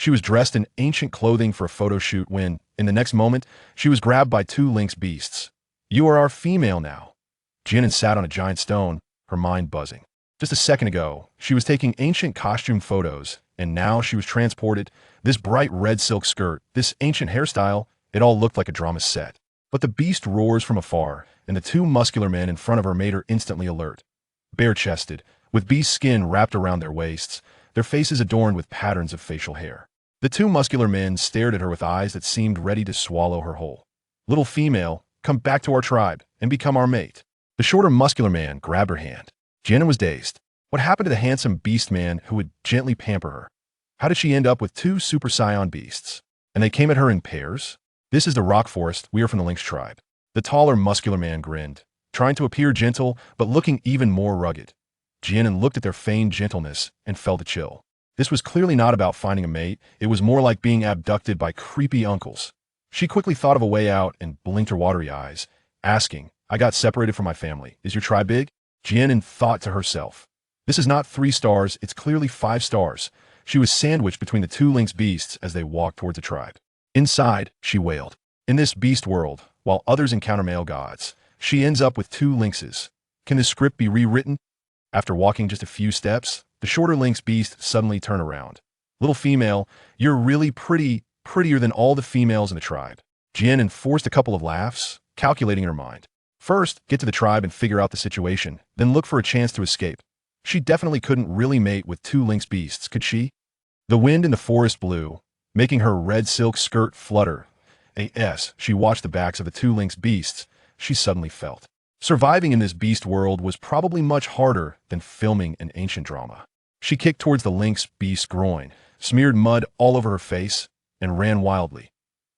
She was dressed in ancient clothing for a photo shoot when, in the next moment, she was grabbed by two lynx beasts. "You are our female now." Jian An sat on a giant stone, her mind buzzing. Just a second ago, she was taking ancient costume photos, and now she was transported. This bright red silk skirt, this ancient hairstyle, it all looked like a drama set. But the beast roars from afar, and the two muscular men in front of her made her instantly alert. Bare-chested, with beast skin wrapped around their waists, their faces adorned with patterns of facial hair. The two muscular men stared at her with eyes that seemed ready to swallow her whole. "Little female, come back to our tribe and become our mate." The shorter muscular man grabbed her hand. Jian An was dazed. What happened to the handsome beast man who would gently pamper her? How did she end up with two super scion beasts? And they came at her in pairs? "This is the rock forest. We are from the lynx tribe." The taller muscular man grinned, trying to appear gentle but looking even more rugged. Jian An looked at their feigned gentleness and felt a chill. This was clearly not about finding a mate. It was more like being abducted by creepy uncles. She quickly thought of a way out and blinked her watery eyes, asking, "I got separated from my family. Is your tribe big?" Jian An thought to herself, "This is not 3 stars, it's clearly 5 stars. She was sandwiched between the two lynx beasts as they walked towards the tribe. Inside, she wailed. In this beast world, while others encounter male gods, she ends up with 2 lynxes. Can this script be rewritten? After walking just a few steps, the shorter lynx beast suddenly turned around. "Little female, you're really pretty, prettier than all the females in the tribe." Jian An forced a couple of laughs, calculating in her mind. First, get to the tribe and figure out the situation, then look for a chance to escape. She definitely couldn't really mate with 2 lynx beasts, could she? The wind in the forest blew, making her red silk skirt flutter. As she watched the backs of the 2 lynx beasts, she suddenly felt surviving in this beast world was probably much harder than filming an ancient drama. She kicked towards the lynx beast's groin, smeared mud all over her face, and ran wildly.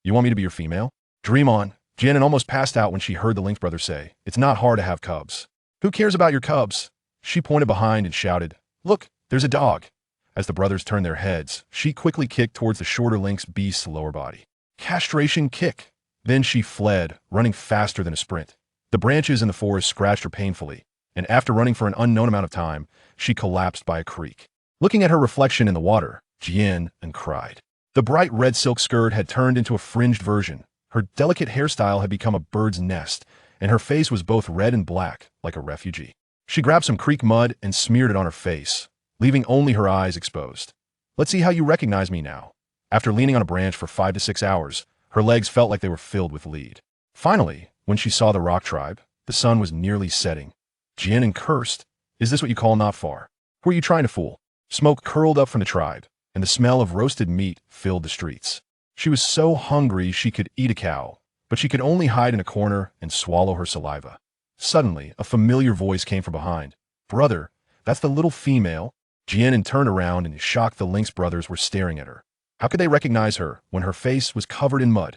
"You want me to be your female? Dream on." Jian An almost passed out when she heard the lynx brother say, "It's not hard to have cubs." "Who cares about your cubs?" She pointed behind and shouted, "Look, there's a dog." As the brothers turned their heads, she quickly kicked towards the shorter lynx beast's lower body. Castration kick. Then she fled, running faster than a sprint. The branches in the forest scratched her painfully, and after running for an unknown amount of time, she collapsed by a creek. Looking at her reflection in the water, Jian An cried. The bright red silk skirt had turned into a fringed version. Her delicate hairstyle had become a bird's nest, and her face was both red and black, like a refugee. She grabbed some creek mud and smeared it on her face, leaving only her eyes exposed. "Let's see how you recognize me now." After leaning on a branch for 5 to 6 hours, her legs felt like they were filled with lead. Finally, when she saw the rock tribe, the sun was nearly setting. Jian An cursed. "Is this what you call not far? Who are you trying to fool?" Smoke curled up from the tribe, and the smell of roasted meat filled the streets. She was so hungry she could eat a cow, but she could only hide in a corner and swallow her saliva. Suddenly, a familiar voice came from behind. "Brother, that's the little female." Jian An turned around and shocked the lynx brothers were staring at her. How could they recognize her when her face was covered in mud?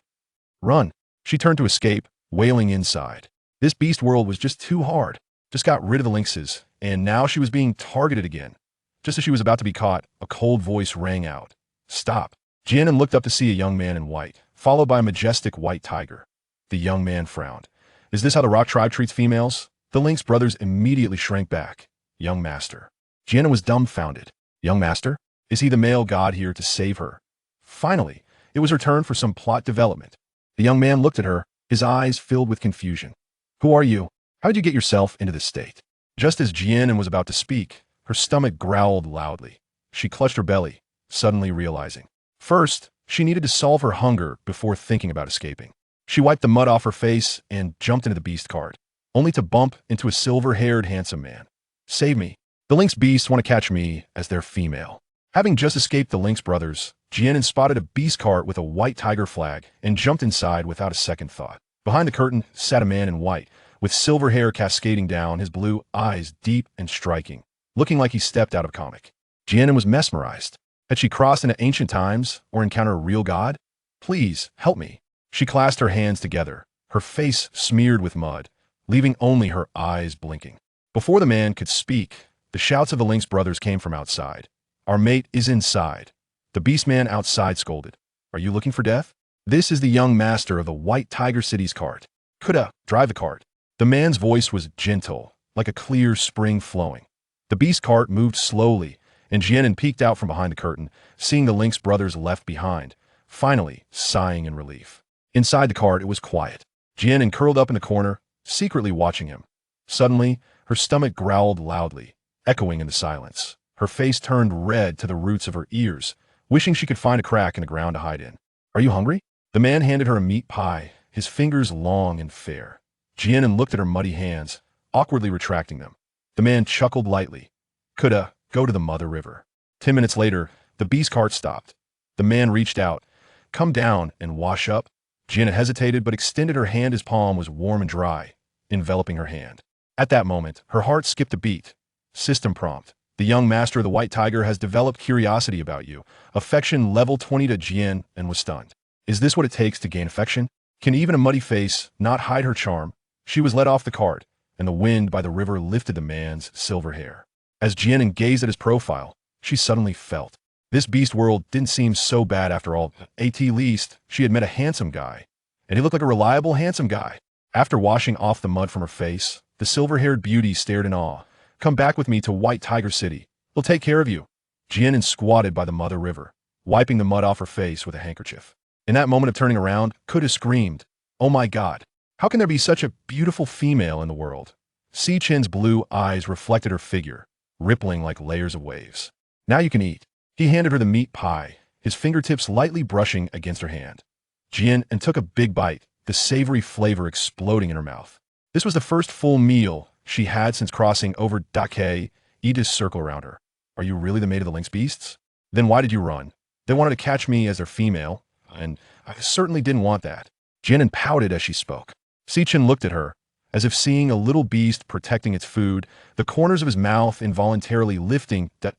"Run." She turned to escape, wailing inside. This beast world was just too hard. Just got rid of the lynxes, and now she was being targeted again. Just as she was about to be caught, a cold voice rang out. "Stop." Jian An looked up to see a young man in white, followed by a majestic white tiger. The young man frowned. "Is this how the rock tribe treats females?" The lynx brothers immediately shrank back. "Young master." Jian An was dumbfounded. "Young master? Is he the male god here to save her?" Finally, it was her turn for some plot development. The young man looked at her, his eyes filled with confusion. "Who are you? How did you get yourself into this state?" Just as Jian An was about to speak, her stomach growled loudly. She clutched her belly, suddenly realizing. First, she needed to solve her hunger before thinking about escaping. She wiped the mud off her face and jumped into the beast cart, only to bump into a silver-haired handsome man. "Save me. The lynx beasts want to catch me as their female." Having just escaped the lynx brothers, Jian An spotted a beast cart with a white tiger flag and jumped inside without a second thought. Behind the curtain sat a man in white, with silver hair cascading down, his blue eyes deep and striking, looking like he stepped out of a comic. Jian An was mesmerized. Had she crossed into ancient times or encountered a real god? "Please, help me." She clasped her hands together, her face smeared with mud, leaving only her eyes blinking. Before the man could speak, the shouts of the lynx brothers came from outside. "Our mate is inside." The beast man outside scolded. "Are you looking for death? This is the young master of the White Tiger City's cart. Coulda, drive the cart." The man's voice was gentle, like a clear spring flowing. The beast cart moved slowly, and Jian An peeked out from behind the curtain, seeing the Lynx brothers left behind, finally sighing in relief. Inside the cart, it was quiet. Jian An curled up in the corner, secretly watching him. Suddenly, her stomach growled loudly, echoing in the silence. Her face turned red to the roots of her ears, wishing she could find a crack in the ground to hide in. "Are you hungry?" The man handed her a meat pie, his fingers long and fair. Jian An looked at her muddy hands, awkwardly retracting them. The man chuckled lightly. "Coulda, go to the mother river." 10 minutes later, the beast cart stopped. The man reached out. "Come down and wash up." Jian An hesitated but extended her hand. His palm was warm and dry, enveloping her hand. At that moment, her heart skipped a beat. System prompt. The young master of the white tiger has developed curiosity about you. Affection level 20 to Jian An was stunned. Is this what it takes to gain affection? Can even a muddy face not hide her charm? She was led off the cart, and the wind by the river lifted the man's silver hair. As Jian An gazed at his profile, she suddenly felt. This beast world didn't seem so bad after all. At least, she had met a handsome guy, and he looked like a reliable, handsome guy. After washing off the mud from her face, the silver-haired beauty stared in awe. "Come back with me to White Tiger City. We'll take care of you." Jian An squatted by the mother river, wiping the mud off her face with a handkerchief. In that moment of turning around, could have screamed, "Oh my God, how can there be such a beautiful female in the world?" Si Chen's blue eyes reflected her figure, rippling like layers of waves. "Now you can eat." He handed her the meat pie, his fingertips lightly brushing against her hand. Jian An took a big bite, the savory flavor exploding in her mouth. This was the first full meal she had since crossing over Dake, Edith's circle around her. "Are you really the maid of the lynx beasts? Then why did you run? They wanted to catch me as their female, and I certainly didn't want that." Jian An pouted as she spoke. Si Chen looked at her, as if seeing a little beast protecting its food, the corners of his mouth involuntarily lifting. "That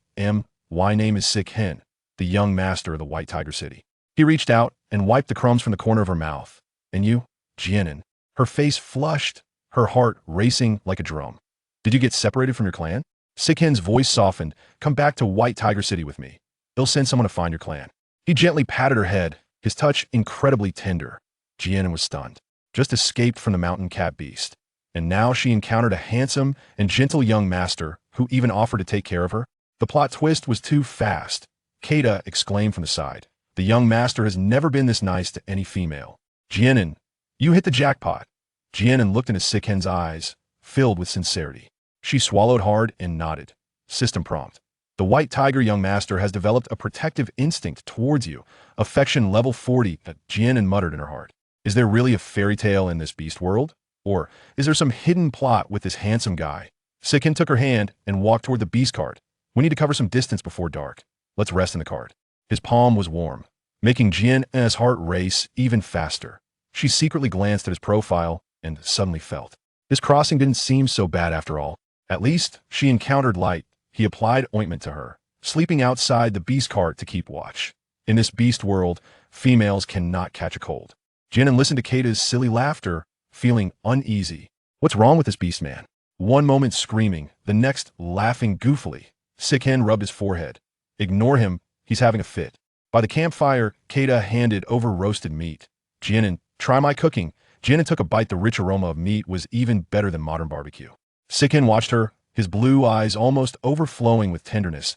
my name is Si Chen, the young master of the White Tiger City." He reached out and wiped the crumbs from the corner of her mouth. "And you?" Jian An. Her face flushed, her heart racing like a drum. "Did you get separated from your clan?" Si Chen's voice softened. "Come back to White Tiger City with me. They'll send someone to find your clan." He gently patted her head, his touch incredibly tender. Jian An was stunned. Just escaped from the mountain cat beast, and now she encountered a handsome and gentle young master who even offered to take care of her. The plot twist was too fast. Keita exclaimed from the side. "The young master has never been this nice to any female." "Jian An, you hit the jackpot." Jian An looked into Si Chen's eyes, filled with sincerity. She swallowed hard and nodded. System prompt. The white tiger young master has developed a protective instinct towards you. Affection level 40, Jian An muttered in her heart. Is there really a fairy tale in this beast world? Or is there some hidden plot with this handsome guy? Si Chen took her hand and walked toward the beast cart. "We need to cover some distance before dark. Let's rest in the cart." His palm was warm, making Jian An's heart race even faster. She secretly glanced at his profile and suddenly felt. This crossing didn't seem so bad after all. At least, she encountered light. He applied ointment to her, sleeping outside the beast cart to keep watch. In this beast world, females cannot catch a cold. Jian An listened to Keita's silly laughter, feeling uneasy. What's wrong with this beast man? One moment screaming, the next laughing goofily. Si Chen rubbed his forehead. Ignore him, he's having a fit. By the campfire, Keita handed over roasted meat. Jian An, try my cooking. Jian An took a bite. The rich aroma of meat was even better than modern barbecue. Si Chen watched her, his blue eyes almost overflowing with tenderness.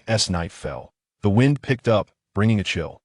As night fell, the wind picked up, bringing a chill.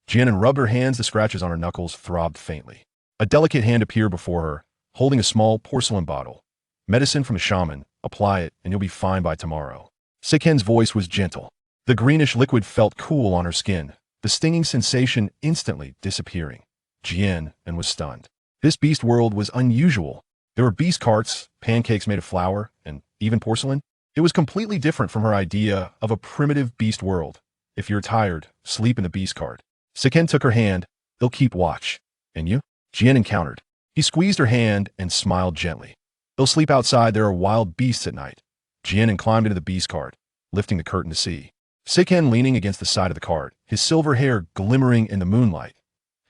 Jian An rubbed her hands. The scratches on her knuckles throbbed faintly. A delicate hand appeared before her, holding a small porcelain bottle. "Medicine from a shaman. Apply it, and you'll be fine by tomorrow." Si Chen's voice was gentle. The greenish liquid felt cool on her skin, the stinging sensation instantly disappearing. Jian An was stunned. This beast world was unusual. There were beast carts, pancakes made of flour, and even porcelain. It was completely different from her idea of a primitive beast world. If you're tired, sleep in the beast cart. Si Chen took her hand. "They'll keep watch." "And you?" Jian encountered. He squeezed her hand and smiled gently. "They'll sleep outside. There are wild beasts at night." Jian An climbed into the beast cart, lifting the curtain to see. Si Chen leaning against the side of the cart, his silver hair glimmering in the moonlight.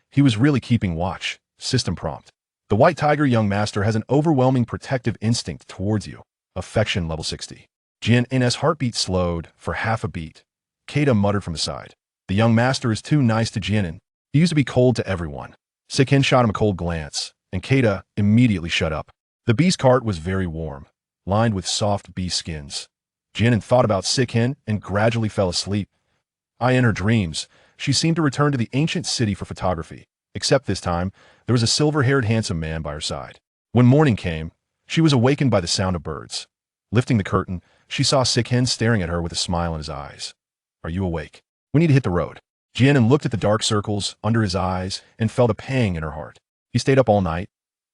He was really keeping watch. System prompt. The white tiger young master has an overwhelming protective instinct towards you. Affection level 60. Jian An's heartbeat slowed for half a beat. Keita muttered from the side. "The young master is too nice to Jian An. He used to be cold to everyone." Si Chen shot him a cold glance, and Keita immediately shut up. The beast cart was very warm, lined with soft beast skins. Jian An thought about Sikhen and gradually fell asleep. In her dreams, she seemed to return to the ancient city for photography, except this time, there was a silver-haired handsome man by her side. When morning came, she was awakened by the sound of birds. Lifting the curtain, she saw Sikhen staring at her with a smile in his eyes. Are you awake? We need to hit the road. Jian An looked at the dark circles under his eyes and felt a pang in her heart. He stayed up all night.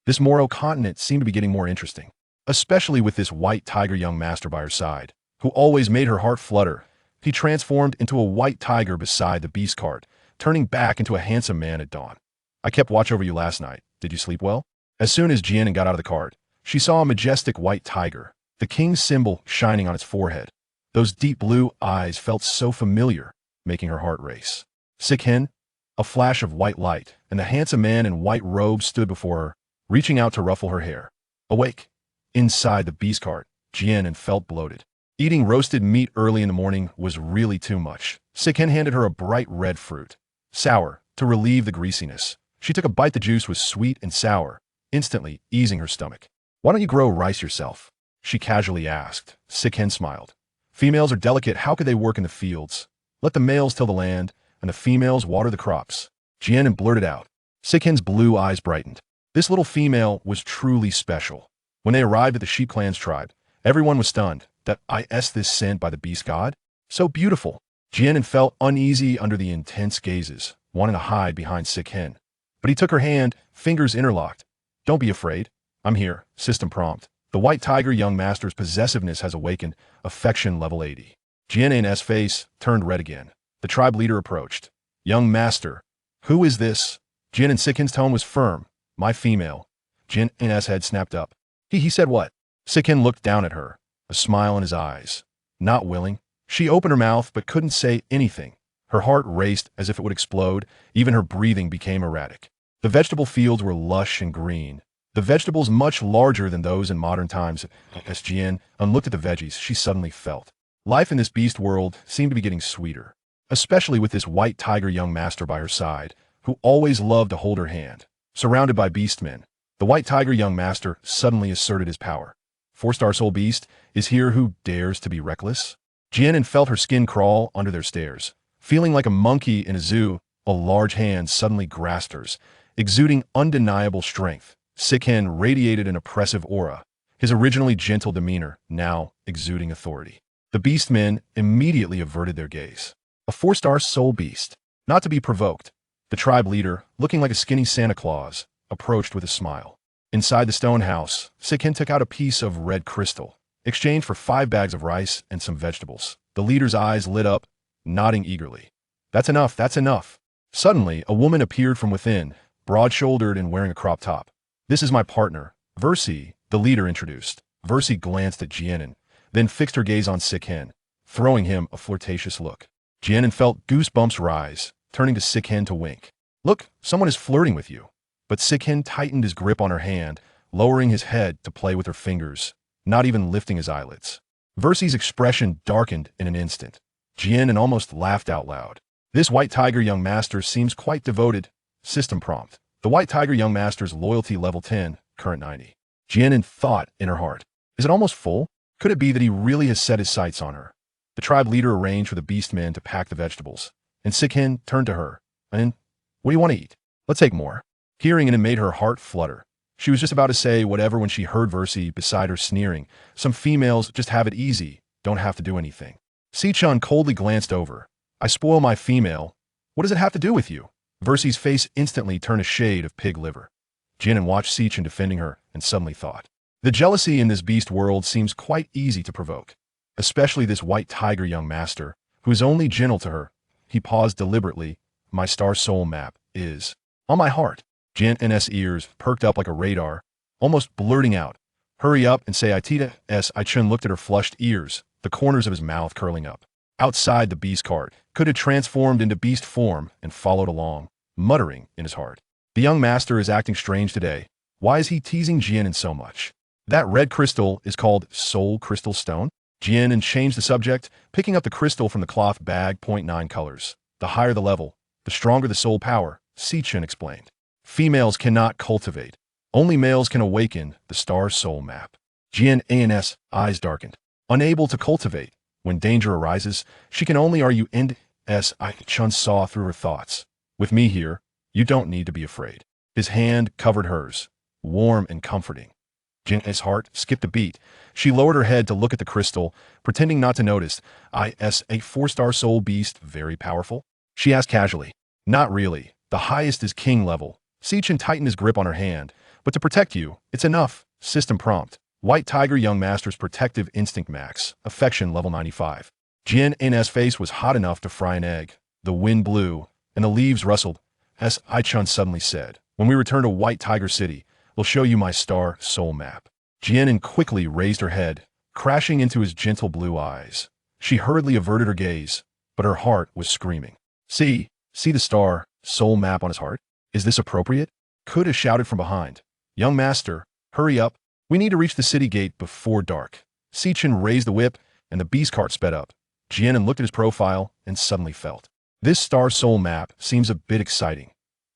This Moro continent seemed to be getting more interesting, especially with this white tiger young master by her side, who always made her heart flutter. He transformed into a white tiger beside the beast cart, turning back into a handsome man at dawn. I kept watch over you last night. Did you sleep well? As soon as Jian An got out of the cart, she saw a majestic white tiger, the king's symbol shining on its forehead. Those deep blue eyes felt so familiar, making her heart race. Sikhen, a flash of white light, and the handsome man in white robes stood before her, reaching out to ruffle her hair. Awake. Inside the beast cart, Jian An felt bloated. Eating roasted meat early in the morning was really too much. Sikhen handed her a bright red fruit, sour, to relieve the greasiness. She took a bite. The juice was sweet and sour, instantly easing her stomach. Why don't you grow rice yourself? She casually asked. Sikhen smiled. Females are delicate. How could they work in the fields? Let the males till the land, and the females water the crops. Jian An blurted out. Sikhen's blue eyes brightened. This little female was truly special. When they arrived at the Sheep Clan's tribe, everyone was stunned. This sent by the beast god? So beautiful. Jian An felt uneasy under the intense gazes, wanting to hide behind Sikhen. But he took her hand, fingers interlocked. Don't be afraid. I'm here. System prompt. The white tiger young master's possessiveness has awakened. Affection level 80. Jian An's face turned red again. The tribe leader approached. Young master. Who is this? Jian An Sikhen's tone was firm. My female. Jian An's head snapped up. He said what? Sikhen looked down at her, a smile in his eyes. Not willing. She opened her mouth but couldn't say anything. Her heart raced as if it would explode. Even her breathing became erratic. The vegetable fields were lush and green. The vegetables much larger than those in modern times. As Jian An looked at the veggies, she suddenly felt. Life in this beast world seemed to be getting sweeter, especially with this white tiger young master by her side, who always loved to hold her hand. Surrounded by beastmen, the white tiger young master suddenly asserted his power. 4-star soul beast is here who dares to be reckless. Jian An felt her skin crawl under their stares. Feeling like a monkey in a zoo, a large hand suddenly grasped hers, exuding undeniable strength. Sikhen radiated an oppressive aura, his originally gentle demeanor now exuding authority. The beastmen immediately averted their gaze. A 4-star soul beast, not to be provoked. The tribe leader, looking like a skinny Santa Claus, approached with a smile. Inside the stone house, Sikhen took out a piece of red crystal, exchanged for 5 bags of rice and some vegetables. The leader's eyes lit up, nodding eagerly. That's enough, that's enough. Suddenly, a woman appeared from within, broad-shouldered and wearing a crop top. This is my partner, Versi, the leader introduced. Versi glanced at Jian An, then fixed her gaze on Sikhen, throwing him a flirtatious look. Jian An felt goosebumps rise, turning to Sikhen to wink. Look, someone is flirting with you. But Sikhen tightened his grip on her hand, lowering his head to play with her fingers, not even lifting his eyelids. Versi's expression darkened in an instant. Jian An almost laughed out loud. This white tiger young master seems quite devoted. System prompt. The white tiger young master's loyalty level 10, current 90. Jian An thought in her heart. Is it almost full? Could it be that he really has set his sights on her? The tribe leader arranged for the beastmen to pack the vegetables, and Sikhen turned to her. And what do you want to eat? Let's take more. Hearing it made her heart flutter. She was just about to say whatever when she heard Versi beside her sneering. Some females just have it easy, don't have to do anything. Si-chan coldly glanced over. I spoil my female. What does it have to do with you? Versi's face instantly turned a shade of pig liver. Jian An watched Si-chan defending her and suddenly thought. The jealousy in this beast world seems quite easy to provoke, especially this white tiger young master, who is only gentle to her. He paused deliberately. My star soul map is on my heart. Jian An's ears perked up like a radar, almost blurting out. Hurry up and say Itita S. I-chun looked at her flushed ears, the corners of his mouth curling up. Outside the beast cart, could have transformed into beast form and followed along, muttering in his heart. The young master is acting strange today. Why is he teasing Jian An so much? That red crystal is called Soul Crystal Stone? Jian An changed the subject, picking up the crystal from the cloth bag. 0.9 colors. The higher the level, the stronger the soul power, Si-chan explained. Females cannot cultivate. Only males can awaken the star soul map. Jian An's eyes darkened. unable to cultivate. When danger arises, she can only argue and Chun saw through her thoughts. With me here, you don't need to be afraid. His hand covered hers, warm and comforting. Jian An's heart skipped a beat. She lowered her head to look at the crystal, pretending not to notice. Is a 4-star soul beast very powerful? She asked casually. Not really. The highest is king level. Sichin tightened his grip on her hand. But to protect you, it's enough. System prompt. White Tiger Young Master's Protective Instinct Max. Affection level 95. Jian An's face was hot enough to fry an egg. The wind blew, and the leaves rustled. As Chun suddenly said, when we return to White Tiger City, we'll show you my star soul map. Jian An quickly raised her head, crashing into his gentle blue eyes. She hurriedly averted her gaze, but her heart was screaming. See the star soul map on his heart? Is this appropriate? Kuda shouted from behind. Young master, hurry up. We need to reach the city gate before dark. Sichin raised the whip, and the beast cart sped up. Jian An looked at his profile and suddenly felt. This star soul map seems a bit exciting,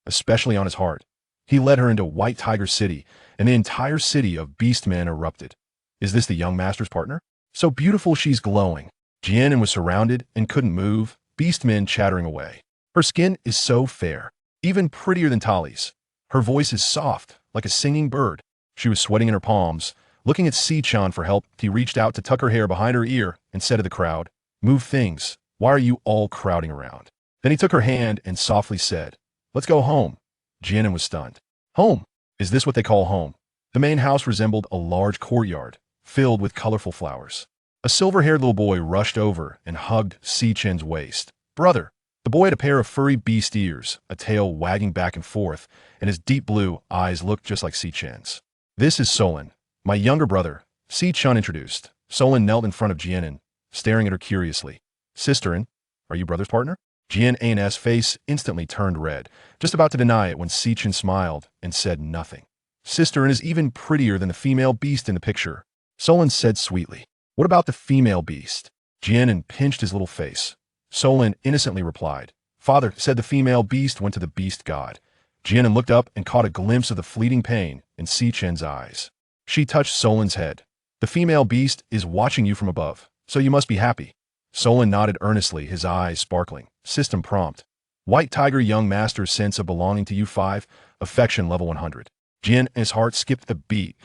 especially on his heart. He led her into White Tiger City, and the entire city of beastmen erupted. Is this the young master's partner? So beautiful she's glowing. Jian An was surrounded and couldn't move, beastmen chattering away. Her skin is so fair, even prettier than Tali's. Her voice is soft, like a singing bird. She was sweating in her palms. Looking at Sichan for help, he reached out to tuck her hair behind her ear and said to the crowd, Move things. Why are you all crowding around? Then he took her hand and softly said, Let's go home. Jian An was stunned. Home? Is this what they call home? The main house resembled a large courtyard, filled with colorful flowers. A silver-haired little boy rushed over and hugged Sichan's waist. Brother! The boy had a pair of furry beast ears, a tail wagging back and forth, and his deep blue eyes looked just like Sichan's. This is Solon, my younger brother, Sichan introduced. Solon knelt in front of Jian An, staring at her curiously. Sister An, are you brother's partner? Jian An's face instantly turned red, just about to deny it when Sichan smiled and said nothing. Sister An is even prettier than the female beast in the picture. Solon said sweetly. What about the female beast? Jian An pinched his little face. Solon innocently replied. Father said the female beast went to the beast god. Jian An looked up and caught a glimpse of the fleeting pain in Sichan's eyes. She touched Solon's head. The female beast is watching you from above, so you must be happy. Solon nodded earnestly, his eyes sparkling. System prompt. White Tiger Young Master's sense of belonging to you 5, affection level 100. Jian An's heart skipped a beat.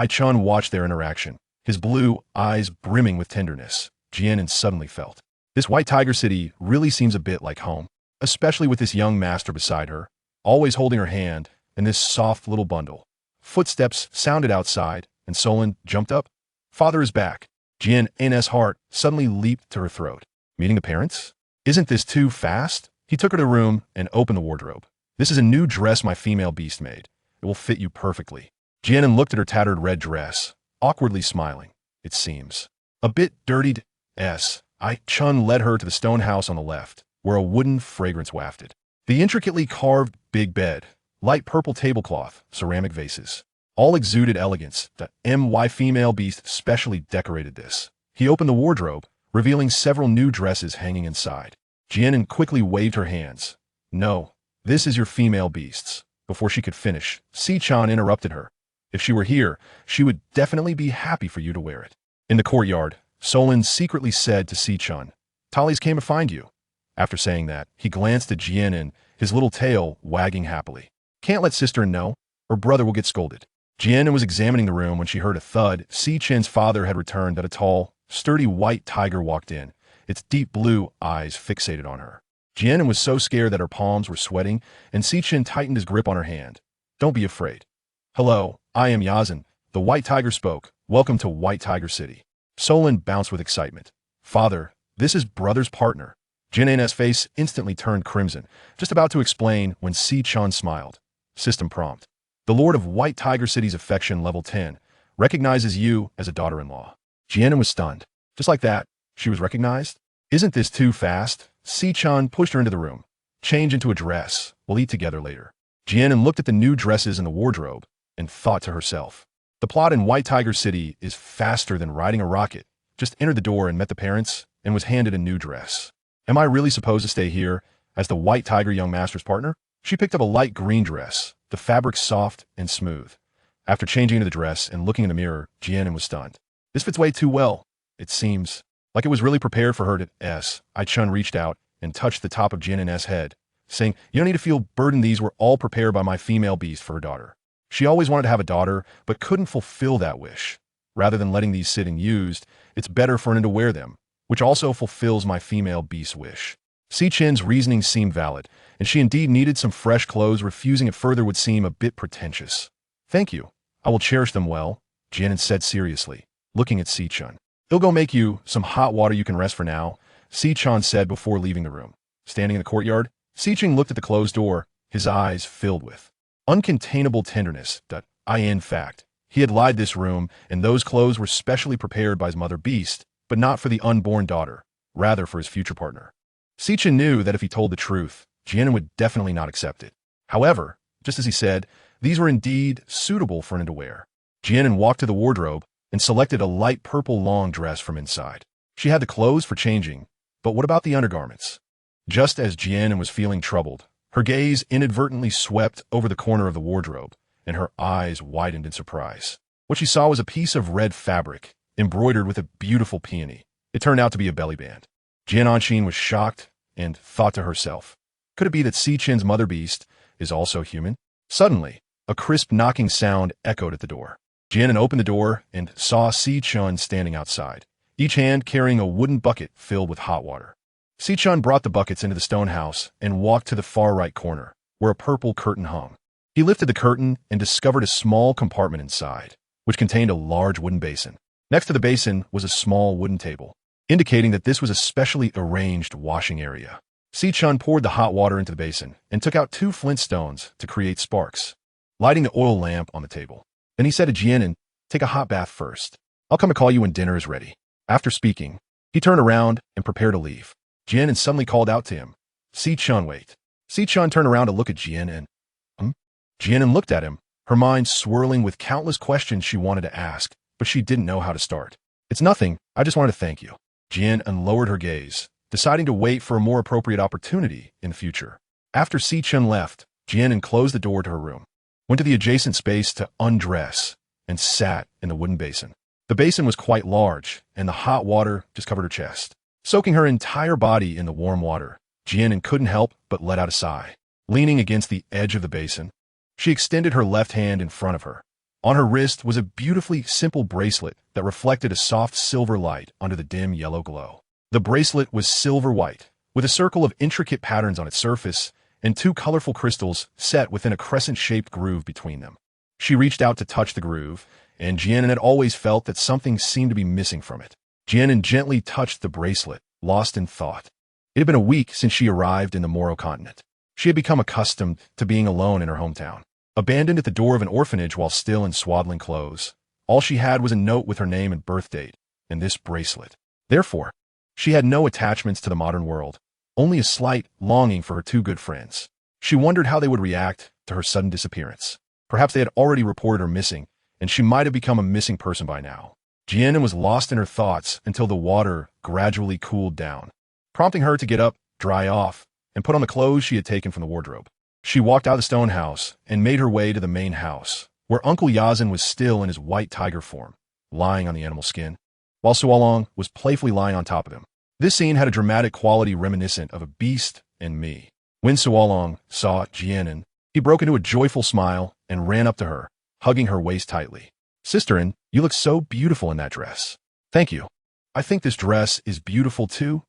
Chun watched their interaction, his blue eyes brimming with tenderness. Jian An suddenly felt. This White Tiger City really seems a bit like home, especially with this young master beside her, always holding her hand, and this soft little bundle. Footsteps sounded outside, and Solon jumped up. Father is back. Jian An's heart suddenly leaped to her throat. Meeting the parents? Isn't this too fast? He took her to a room and opened the wardrobe. This is a new dress my female beast made. It will fit you perfectly. Jian An looked at her tattered red dress, awkwardly smiling, it seems. A bit dirtied. Chun led her to the stone house on the left, where a wooden fragrance wafted. The intricately carved big bed, light purple tablecloth, ceramic vases, all exuded elegance. The female beast specially decorated this. He opened the wardrobe, revealing several new dresses hanging inside. Jian An quickly waved her hands. No, this is your female beast's. Before she could finish, Sichan interrupted her. If she were here, she would definitely be happy for you to wear it. In the courtyard, Solon secretly said to Sichan, Tali's came to find you. After saying that, he glanced at Jian An, his little tail wagging happily. Can't let sister know, or brother will get scolded. Jian An was examining the room when she heard a thud. Sichan's father had returned, that a tall, sturdy white tiger walked in, its deep blue eyes fixated on her. Jian An was so scared that her palms were sweating, and Sichan tightened his grip on her hand. Don't be afraid. Hello, I am Eyesand. The white tiger spoke. Welcome to White Tiger City. Solon bounced with excitement. Father, this is brother's partner. Jian An's face instantly turned crimson, just about to explain when Sichan smiled. System prompt. The Lord of White Tiger City's affection level 10 recognizes you as a daughter-in-law. Jian An was stunned. Just like that, she was recognized? Isn't this too fast? Sichan pushed her into the room. Change into a dress. We'll eat together later. Jian An looked at the new dresses in the wardrobe and thought to herself. The plot in White Tiger City is faster than riding a rocket. Just entered the door and met the parents and was handed a new dress. Am I really supposed to stay here as the White Tiger Young Master's partner? She picked up a light green dress, the fabric soft and smooth. After changing into the dress and looking in the mirror, Jian An was stunned. This fits way too well. It seems like it was really prepared for her to S. I-chun reached out and touched the top of Jian An's head, saying, "You don't need to feel burdened. These were all prepared by my female beast for her daughter. She always wanted to have a daughter, but couldn't fulfill that wish. Rather than letting these sit unused, it's better for her to wear them, which also fulfills my female beast's wish." Si-chen's reasoning seemed valid, and she indeed needed some fresh clothes. Refusing it further would seem a bit pretentious. "Thank you. I will cherish them well," Jian An said seriously, looking at Si-chen. "He'll go make you some hot water. You can rest for now," Si-chen said before leaving the room. Standing in the courtyard, Si-chen looked at the closed door, his eyes filled with uncontainable tenderness. In fact, he had lied. This room and those clothes were specially prepared by his mother beast, but not for the unborn daughter, rather for his future partner. Si-chen knew that if he told the truth, Jian An would definitely not accept it. However, just as he said, these were indeed suitable for him to wear. Jian An walked to the wardrobe and selected a light purple long dress from inside. She had the clothes for changing, but what about the undergarments? Just as Jian An was feeling troubled, her gaze inadvertently swept over the corner of the wardrobe, and her eyes widened in surprise. What she saw was a piece of red fabric, embroidered with a beautiful peony. It turned out to be a belly band. Jian An was shocked and thought to herself, could it be that Si-chen's mother beast is also human? Suddenly, a crisp knocking sound echoed at the door. Jian An opened the door and saw Si-chen standing outside, each hand carrying a wooden bucket filled with hot water. Si-chen brought the buckets into the stone house and walked to the far right corner, where a purple curtain hung. He lifted the curtain and discovered a small compartment inside, which contained a large wooden basin. Next to the basin was a small wooden table, indicating that this was a specially arranged washing area. Si-chen poured the hot water into the basin and took out 2 flint stones to create sparks, lighting the oil lamp on the table. Then he said to Jian An, "Take a hot bath first. I'll come and call you when dinner is ready." After speaking, he turned around and prepared to leave. Jian An suddenly called out to him, "Si-chen, wait." Si-chen turned around to look at Jian An. Jian An looked at him, her mind swirling with countless questions she wanted to ask, but she didn't know how to start. "It's nothing. I just wanted to thank you." Jian An lowered her gaze, deciding to wait for a more appropriate opportunity in the future. After Si-chen left, Jian An closed the door to her room, went to the adjacent space to undress, and sat in the wooden basin. The basin was quite large, and the hot water just covered her chest. Soaking her entire body in the warm water, Jian An couldn't help but let out a sigh. Leaning against the edge of the basin, she extended her left hand in front of her. On her wrist was a beautifully simple bracelet that reflected a soft silver light under the dim yellow glow. The bracelet was silver white, with a circle of intricate patterns on its surface and 2 colorful crystals set within a crescent-shaped groove between them. She reached out to touch the groove, and Jian An had always felt that something seemed to be missing from it. Jian An gently touched the bracelet, lost in thought. It had been a week since she arrived in the Moro continent. She had become accustomed to being alone in her hometown. Abandoned at the door of an orphanage while still in swaddling clothes, all she had was a note with her name and birth date, and this bracelet. Therefore, she had no attachments to the modern world, only a slight longing for her 2 good friends. She wondered how they would react to her sudden disappearance. Perhaps they had already reported her missing, and she might have become a missing person by now. Jian An was lost in her thoughts until the water gradually cooled down, prompting her to get up, dry off, and put on the clothes she had taken from the wardrobe. She walked out of the stone house and made her way to the main house, where Uncle Yazan was still in his white tiger form, lying on the animal skin, while Suolong was playfully lying on top of him. This scene had a dramatic quality reminiscent of a beast and me. When Suolong saw Jian An, he broke into a joyful smile and ran up to her, hugging her waist tightly. "Sister An, you look so beautiful in that dress." "Thank you. I think this dress is beautiful too,"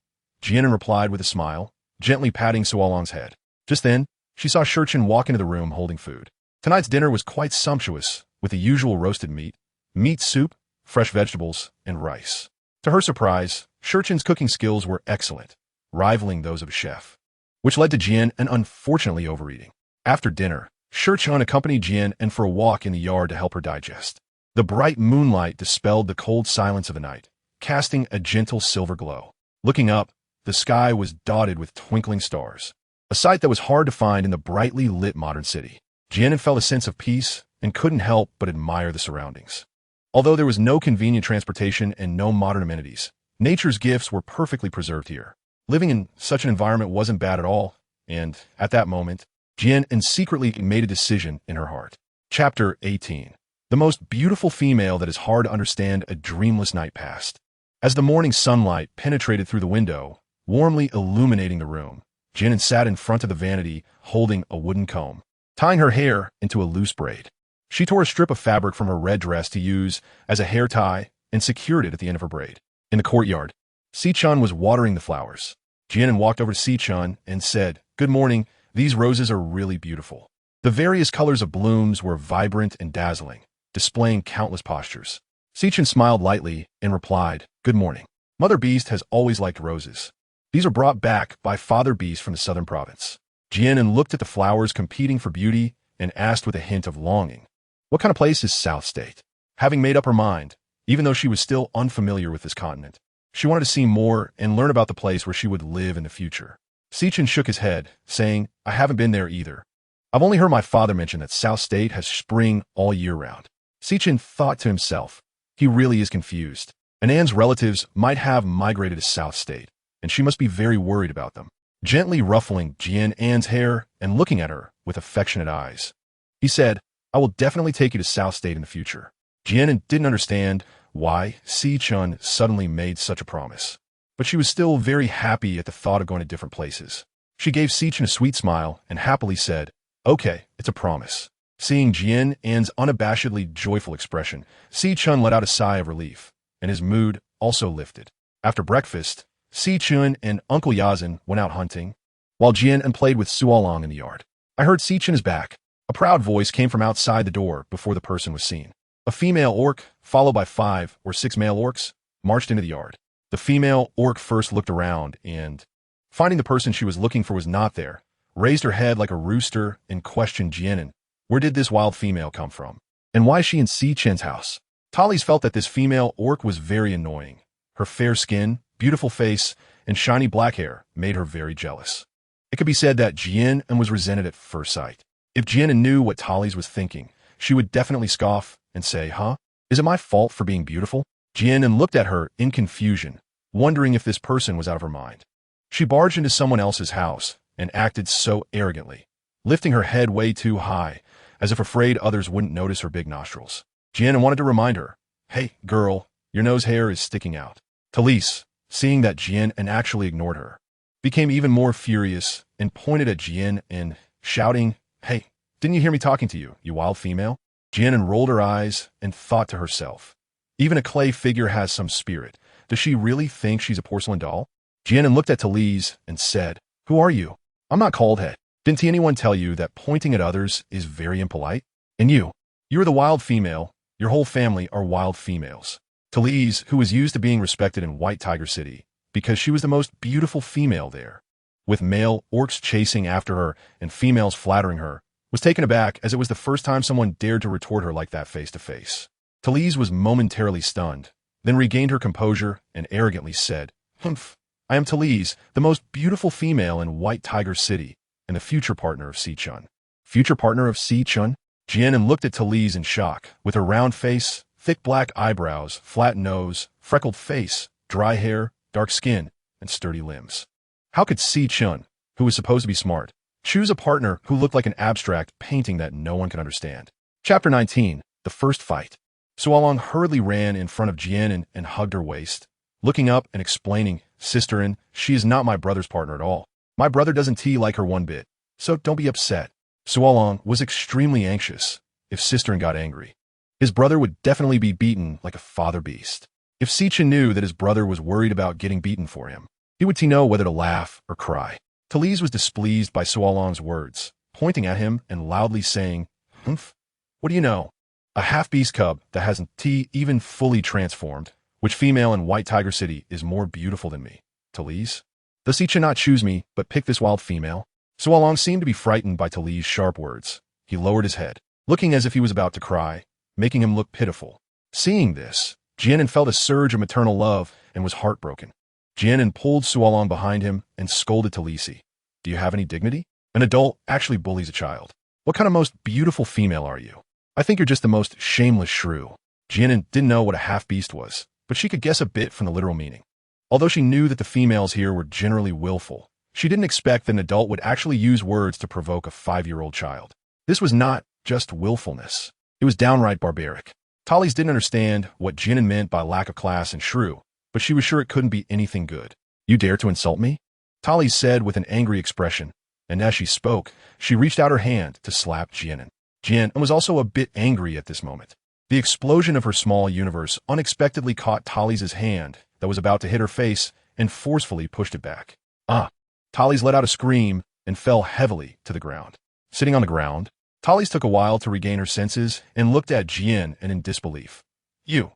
Jian An replied with a smile, gently patting Suolong's head. Just then, she saw Shurchen walk into the room holding food. Tonight's dinner was quite sumptuous, with the usual roasted meat soup, fresh vegetables, and rice. To her surprise, Shurchen's cooking skills were excellent, rivaling those of a chef, which led to Jian An unfortunately overeating. After dinner, Shurchen accompanied Jian An for a walk in the yard to help her digest. The bright moonlight dispelled the cold silence of the night, casting a gentle silver glow. Looking up, the sky was dotted with twinkling stars, a sight that was hard to find in the brightly lit modern city. Jian An felt a sense of peace and couldn't help but admire the surroundings. Although there was no convenient transportation and no modern amenities, nature's gifts were perfectly preserved here. Living in such an environment wasn't bad at all, and at that moment, Jian An secretly made a decision in her heart. Chapter 18. the most beautiful female that is hard to understand. A dreamless night passed. As the morning sunlight penetrated through the window, warmly illuminating the room, Jian An sat in front of the vanity, holding a wooden comb, tying her hair into a loose braid. She tore a strip of fabric from her red dress to use as a hair tie and secured it at the end of her braid. In the courtyard, Si-chun was watering the flowers. Jian An walked over to Si-chun and said, "Good morning, these roses are really beautiful." The various colors of blooms were vibrant and dazzling, displaying countless postures. Si-chun smiled lightly and replied, "Good morning. Mother Beast has always liked roses. These are brought back by Father Beast from the southern province." Jian An looked at the flowers competing for beauty and asked with a hint of longing, "What kind of place is South State?" Having made up her mind, even though she was still unfamiliar with this continent, she wanted to see more and learn about the place where she would live in the future. Si-chun shook his head, saying, "I haven't been there either. I've only heard my father mention that South State has spring all year round." Si-chun thought to himself, he really is confused. Anan's relatives might have migrated to South State, and she must be very worried about them. Gently ruffling Jian An's hair and looking at her with affectionate eyes, he said, "I will definitely take you to South State in the future." Jian An didn't understand why Si-chun suddenly made such a promise, but she was still very happy at the thought of going to different places. She gave Si-chun a sweet smile and happily said, "Okay, it's a promise." Seeing Jian An's unabashedly joyful expression, Si-chun let out a sigh of relief, and his mood also lifted. After breakfast, Si-chun and Uncle Yazan went out hunting, while Jian An played with Suolong in the yard. "I heard Si-chun is back." A proud voice came from outside the door before the person was seen. A female orc, followed by 5 or 6 male orcs, marched into the yard. The female orc first looked around and, finding the person she was looking for was not there, raised her head like a rooster and questioned Jian An, where did this wild female come from? And why is she in Si-chun's house? Tallies felt that this female orc was very annoying. Her fair skin, beautiful face, and shiny black hair made her very jealous. It could be said that Jian An was resented at first sight. If Jian An knew what Tallies was thinking, she would definitely scoff and say, "Huh? Is it my fault for being beautiful?" Jian An looked at her in confusion, wondering if this person was out of her mind. She barged into someone else's house and acted so arrogantly, lifting her head way too high, as if afraid others wouldn't notice her big nostrils. Jian An wanted to remind her, "Hey, girl, your nose hair is sticking out." Talise, seeing that Jian An actually ignored her, became even more furious and pointed at Jian An, shouting, "Hey, didn't you hear me talking to you, you wild female?" Jian An rolled her eyes and thought to herself, even a clay figure has some spirit. Does she really think she's a porcelain doll? Jian An looked at Talise and said, "Who are you?" "I'm not called head. Didn't anyone tell you that pointing at others is very impolite? And you're the wild female. Your whole family are wild females." Talise, who was used to being respected in White Tiger City, because she was the most beautiful female there, with male orcs chasing after her and females flattering her, was taken aback as it was the first time someone dared to retort her like that face to face. Talise was momentarily stunned, then regained her composure and arrogantly said, "Humph, I am Talise, the most beautiful female in White Tiger City, and the future partner of Si-chun." Future partner of Si-chun? Jian An looked at Talise in shock, with her round face, thick black eyebrows, flat nose, freckled face, dry hair, dark skin, and sturdy limbs. How could Si-chun, who was supposed to be smart, choose a partner who looked like an abstract painting that no one could understand? Chapter 19, The First Fight. Suolong hurriedly ran in front of Jian An and hugged her waist, looking up and explaining, "Sister An, she is not my brother's partner at all. My brother doesn't like her one bit, so don't be upset." Suolong was extremely anxious. If Sister An got angry, his brother would definitely be beaten like a father beast. If Si-chun knew that his brother was worried about getting beaten for him, he would know whether to laugh or cry. Talise was displeased by Suolong's words, pointing at him and loudly saying, "Humph, what do you know? A half-beast cub that hasn't even fully transformed. Which female in White Tiger City is more beautiful than me? Talise? Does Si-chun not choose me, but pick this wild female?" Suolong seemed to be frightened by Talise's sharp words. He lowered his head, looking as if he was about to cry, making him look pitiful. Seeing this, Jian An felt a surge of maternal love and was heartbroken. Jian An pulled Suolong behind him and scolded Talise. "Do you have any dignity? An adult actually bullies a child. What kind of most beautiful female are you? I think you're just the most shameless shrew." Jian An didn't know what a half-beast was, but she could guess a bit from the literal meaning. Although she knew that the females here were generally willful, she didn't expect that an adult would actually use words to provoke a 5-year-old child. This was not just willfulness. It was downright barbaric. Tallis didn't understand what Jian An meant by lack of class and shrew, but she was sure it couldn't be anything good. You dare to insult me? Tallis said with an angry expression, and as she spoke, she reached out her hand to slap Jian An. Jian An was also a bit angry at this moment. The explosion of her small universe unexpectedly caught Tallis' hand that was about to hit her face and forcefully pushed it back. Ah! Tallis let out a scream and fell heavily to the ground. Sitting on the ground, Tallis took a while to regain her senses and looked at Jian An in disbelief. You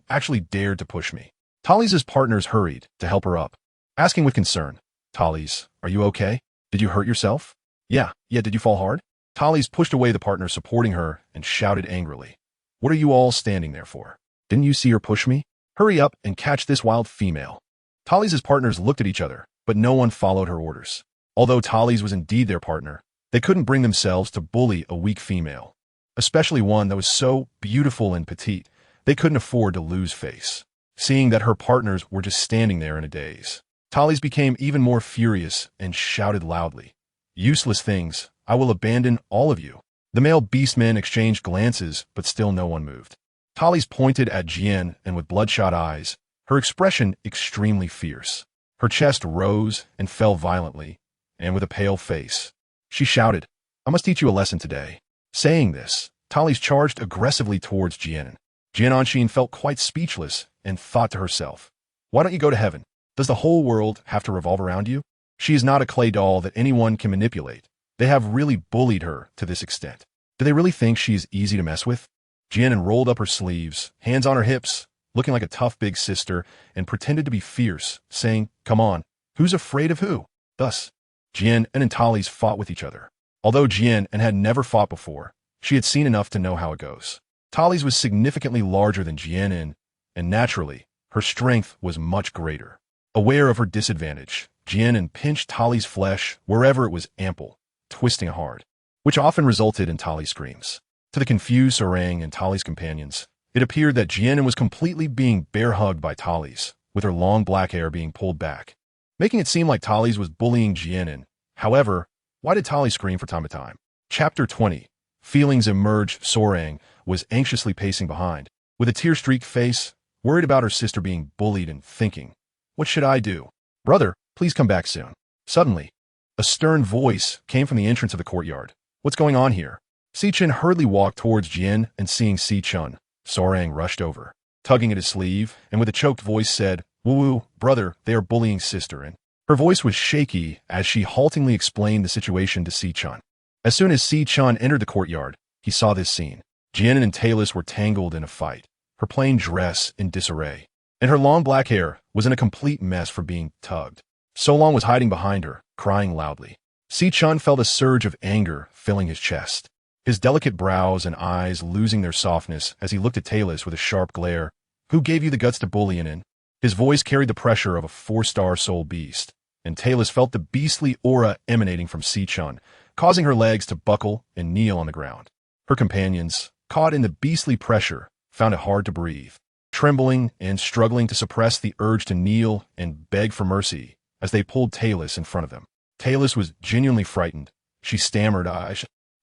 actually dared to push me. Tallis' partners hurried to help her up, asking with concern, Tallis, are you okay? Did you hurt yourself? Yeah, did you fall hard? Tallis pushed away the partner supporting her and shouted angrily. What are you all standing there for? Didn't you see her push me? Hurry up and catch this wild female. Tallis' partners looked at each other, but no one followed her orders. Although Tallis was indeed their partner, they couldn't bring themselves to bully a weak female, especially one that was so beautiful and petite, they couldn't afford to lose face. Seeing that her partners were just standing there in a daze, Tallis became even more furious and shouted loudly, Useless things, I will abandon all of you. The male beastmen exchanged glances, but still no one moved. Tallis pointed at Jian An with bloodshot eyes, her expression extremely fierce. Her chest rose and fell violently, and with a pale face, she shouted, I must teach you a lesson today. Saying this, Tallis charged aggressively towards Jian An. Jian An felt quite speechless and thought to herself, why don't you go to heaven? Does the whole world have to revolve around you? She is not a clay doll that anyone can manipulate. They have really bullied her to this extent. Do they really think she is easy to mess with? Jian An rolled up her sleeves, hands on her hips, looking like a tough big sister, and pretended to be fierce, saying, Come on, who's afraid of who? Thus, Jian An and Tallis fought with each other. Although Jian An had never fought before, she had seen enough to know how it goes. Tallis was significantly larger than Jian An, and naturally, her strength was much greater. Aware of her disadvantage, Jian An pinched Tallis' flesh wherever it was ample, twisting hard, which often resulted in Tallis' screams. To the confused Sarang and Tallis' companions, it appeared that Jian An was completely being bear-hugged by Tallis, with her long black hair being pulled back, making it seem like Tallis was bullying Jian An. However, why did Tallis scream from time to time? Chapter 20. Feelings emerged. Sarang was anxiously pacing behind, with a tear-streaked face, worried about her sister being bullied and thinking, What should I do? Brother, please come back soon. Suddenly, a stern voice came from the entrance of the courtyard. What's going on here? Si-Chun hurriedly walked towards Jian, and seeing Si-Chun, Sarang rushed over, tugging at his sleeve, and with a choked voice said, Woo-woo, brother, they are bullying sister. And her voice was shaky as she haltingly explained the situation to Si-Chun. As soon as Si-Chun entered the courtyard, he saw this scene. Jian An and Tallis were tangled in a fight, her plain dress in disarray, and her long black hair was in a complete mess from being tugged. Solong was hiding behind her, crying loudly. Si-Chun felt a surge of anger filling his chest, his delicate brows and eyes losing their softness as he looked at Tallis with a sharp glare. Who gave you the guts to bully An? His voice carried the pressure of a 4-star soul beast, and Tallis felt the beastly aura emanating from Si-Chun, causing her legs to buckle and kneel on the ground. Her companions, caught in the beastly pressure, found it hard to breathe, trembling and struggling to suppress the urge to kneel and beg for mercy as they pulled Tallis in front of them. Tallis was genuinely frightened. She stammered,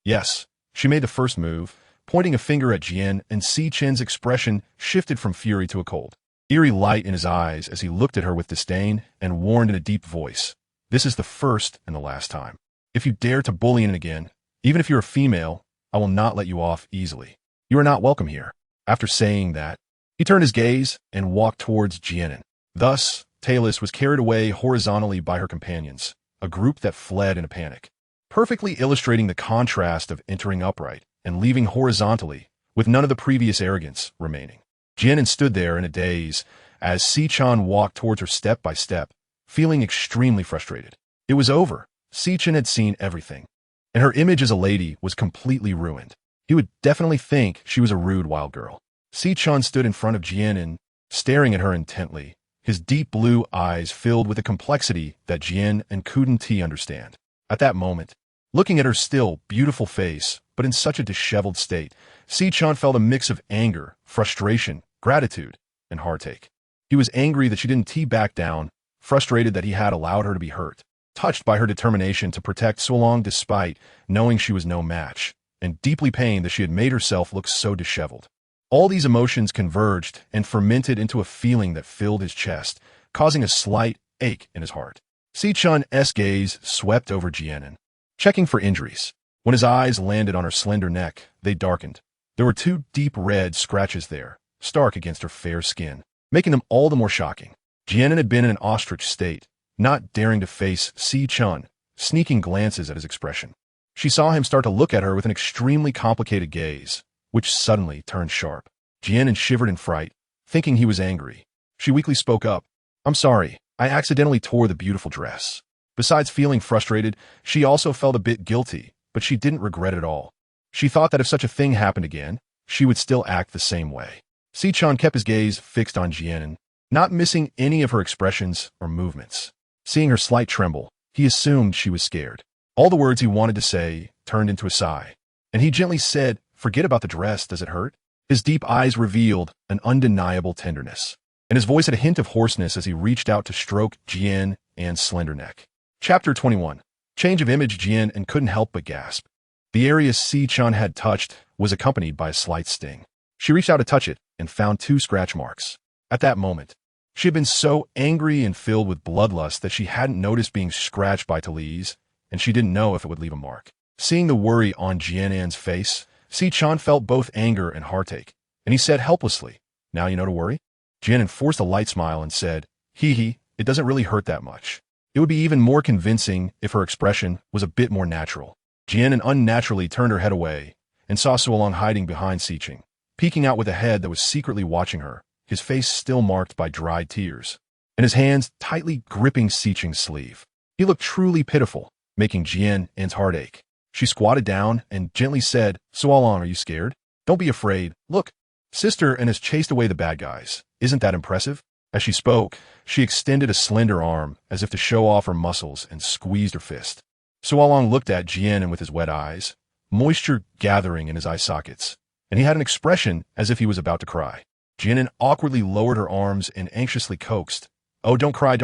Yes. She made the first move, pointing a finger at Jian, and Si-Chun's expression shifted from fury to a cold, eerie light in his eyes as he looked at her with disdain and warned in a deep voice, This is the first and the last time. If you dare to bully An again, even if you're a female, I will not let you off easily. You are not welcome here. After saying that, he turned his gaze and walked towards Jian An. Thus, Tallis was carried away horizontally by her companions, a group that fled in a panic, perfectly illustrating the contrast of entering upright and leaving horizontally with none of the previous arrogance remaining. Jian An stood there in a daze as Si-Chun walked towards her step by step, feeling extremely frustrated. It was over. Si-Chun had seen everything, and her image as a lady was completely ruined. He would definitely think she was a rude wild girl. Si-Chun stood in front of Jian An, staring at her intently, his deep blue eyes filled with a complexity that Jian An couldn't understand. At that moment, looking at her still beautiful face, but in such a disheveled state, Si-Chun felt a mix of anger, frustration, gratitude, and heartache. He was angry that she didn't back down, frustrated that he had allowed her to be hurt, touched by her determination to protect Solong despite knowing she was no match, and deeply pained that she had made herself look so disheveled. All these emotions converged and fermented into a feeling that filled his chest, causing a slight ache in his heart. Si-chun's gaze swept over Jian An, checking for injuries. When his eyes landed on her slender neck, they darkened. There were 2 deep red scratches there, stark against her fair skin, making them all the more shocking. Jian An had been in an ostrich state, not daring to face Si-chun, sneaking glances at his expression. She saw him start to look at her with an extremely complicated gaze, which suddenly turned sharp. Jian An shivered in fright, thinking he was angry. She weakly spoke up. "I'm sorry, I accidentally tore the beautiful dress." Besides feeling frustrated, she also felt a bit guilty, but she didn't regret it at all. She thought that if such a thing happened again, she would still act the same way. Si-chun kept his gaze fixed on Jian An, not missing any of her expressions or movements. Seeing her slight tremble, he assumed she was scared. All the words he wanted to say turned into a sigh, and he gently said, "Forget about the dress, does it hurt?" His deep eyes revealed an undeniable tenderness, and his voice had a hint of hoarseness as he reached out to stroke Jian An's slender neck. Chapter 21. Change of image. Jian An couldn't help but gasp. The area Si-chun had touched was accompanied by a slight sting. She reached out to touch it and found 2 scratch marks. At that moment, she had been so angry and filled with bloodlust that she hadn't noticed being scratched by Talise, and she didn't know if it would leave a mark. Seeing the worry on Jian An's face, Si-chun felt both anger and heartache, and he said helplessly, "Now you know to worry?" Jian An forced a light smile and said, "Hee, it doesn't really hurt that much." It would be even more convincing if her expression was a bit more natural. Jian An unnaturally turned her head away and saw Suolong hiding behind Si-chun, peeking out with a head that was secretly watching her, his face still marked by dried tears, and his hands tightly gripping Si-chun's sleeve. He looked truly pitiful, making Jian An's heart ache. She squatted down and gently said, "Suolong, are you scared? Don't be afraid. Look, Sister An has chased away the bad guys. Isn't that impressive?" As she spoke, she extended a slender arm as if to show off her muscles and squeezed her fist. Suolong looked at Jian An with his wet eyes, moisture gathering in his eye sockets, and he had an expression as if he was about to cry. Jian An awkwardly lowered her arms and anxiously coaxed, "Oh, don't cry,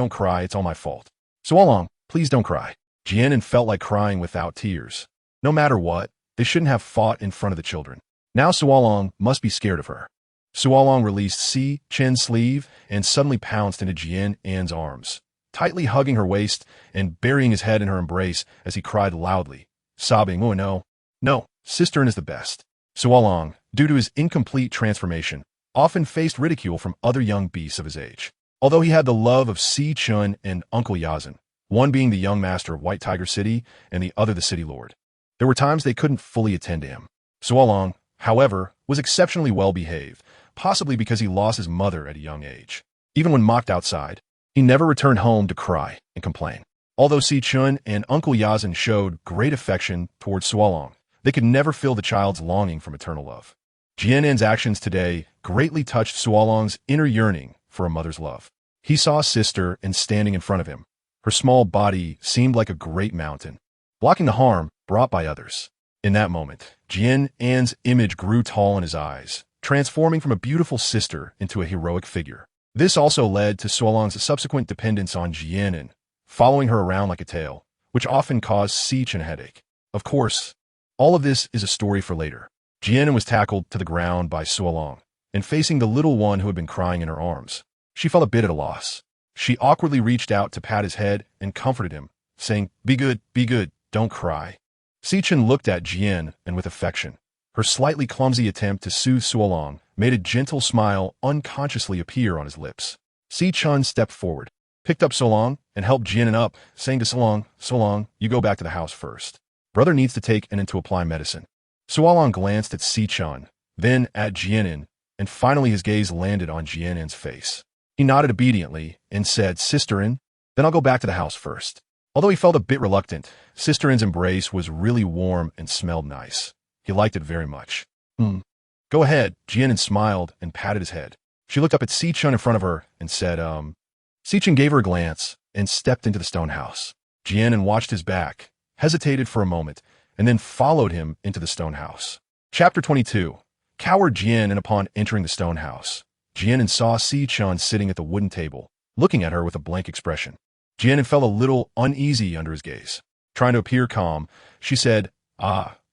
it's all my fault. Suolong, please don't cry." Jian An felt like crying without tears. No matter what, they shouldn't have fought in front of the children. Now Suolong must be scared of her. Suolong released Si-chun's sleeve and suddenly pounced into Jian An's arms, tightly hugging her waist and burying his head in her embrace as he cried loudly, sobbing, "Oh no, Sister An is the best." Suolong, due to his incomplete transformation, often faced ridicule from other young beasts of his age. Although he had the love of Si-chun and Uncle Eyesand, one being the young master of White Tiger City and the other the city lord, there were times they couldn't fully attend to him. Suolong, however, was exceptionally well behaved, possibly because he lost his mother at a young age. Even when mocked outside, he never returned home to cry and complain. Although Si-chun and Uncle Eyesand showed great affection towards Suolong, they could never fill the child's longing for maternal love. Jian An's actions today greatly touched Suolong's inner yearning for a mother's love. He saw Sister An standing in front of him. Her small body seemed like a great mountain, blocking the harm brought by others. In that moment, Jian An's image grew tall in his eyes, transforming from a beautiful sister into a heroic figure. This also led to Suolong's subsequent dependence on Jian An, following her around like a tail, which often caused Si-chun a headache. Of course, all of this is a story for later. Jian An was tackled to the ground by Suolong, and facing the little one who had been crying in her arms, she felt a bit at a loss. She awkwardly reached out to pat his head and comforted him, saying, be good, don't cry." Si-chun looked at Jian An with affection. Her slightly clumsy attempt to soothe Suolong made a gentle smile unconsciously appear on his lips. Si-chun stepped forward, picked up Suolong, and helped Jian An up, saying to Suolong, "You go back to the house first. Brother needs to take An to apply medicine." Suolong glanced at Si-chun, then at Jian An, and finally his gaze landed on Jian An's face. He nodded obediently and said, "Sister An, then I'll go back to the house first." Although he felt a bit reluctant, Sister An's embrace was really warm and smelled nice. He liked it very much. Go ahead." Jian An smiled and patted his head. She looked up at Si-chun in front of her and said, Si-chun gave her a glance and stepped into the stone house. Jian An watched his back, hesitated for a moment, and then followed him into the stone house. Chapter 22. Coward Jian An. Upon entering the stone house, Jian An saw Si-chun sitting at the wooden table, looking at her with a blank expression. Jian An felt a little uneasy under his gaze. Trying to appear calm, she said,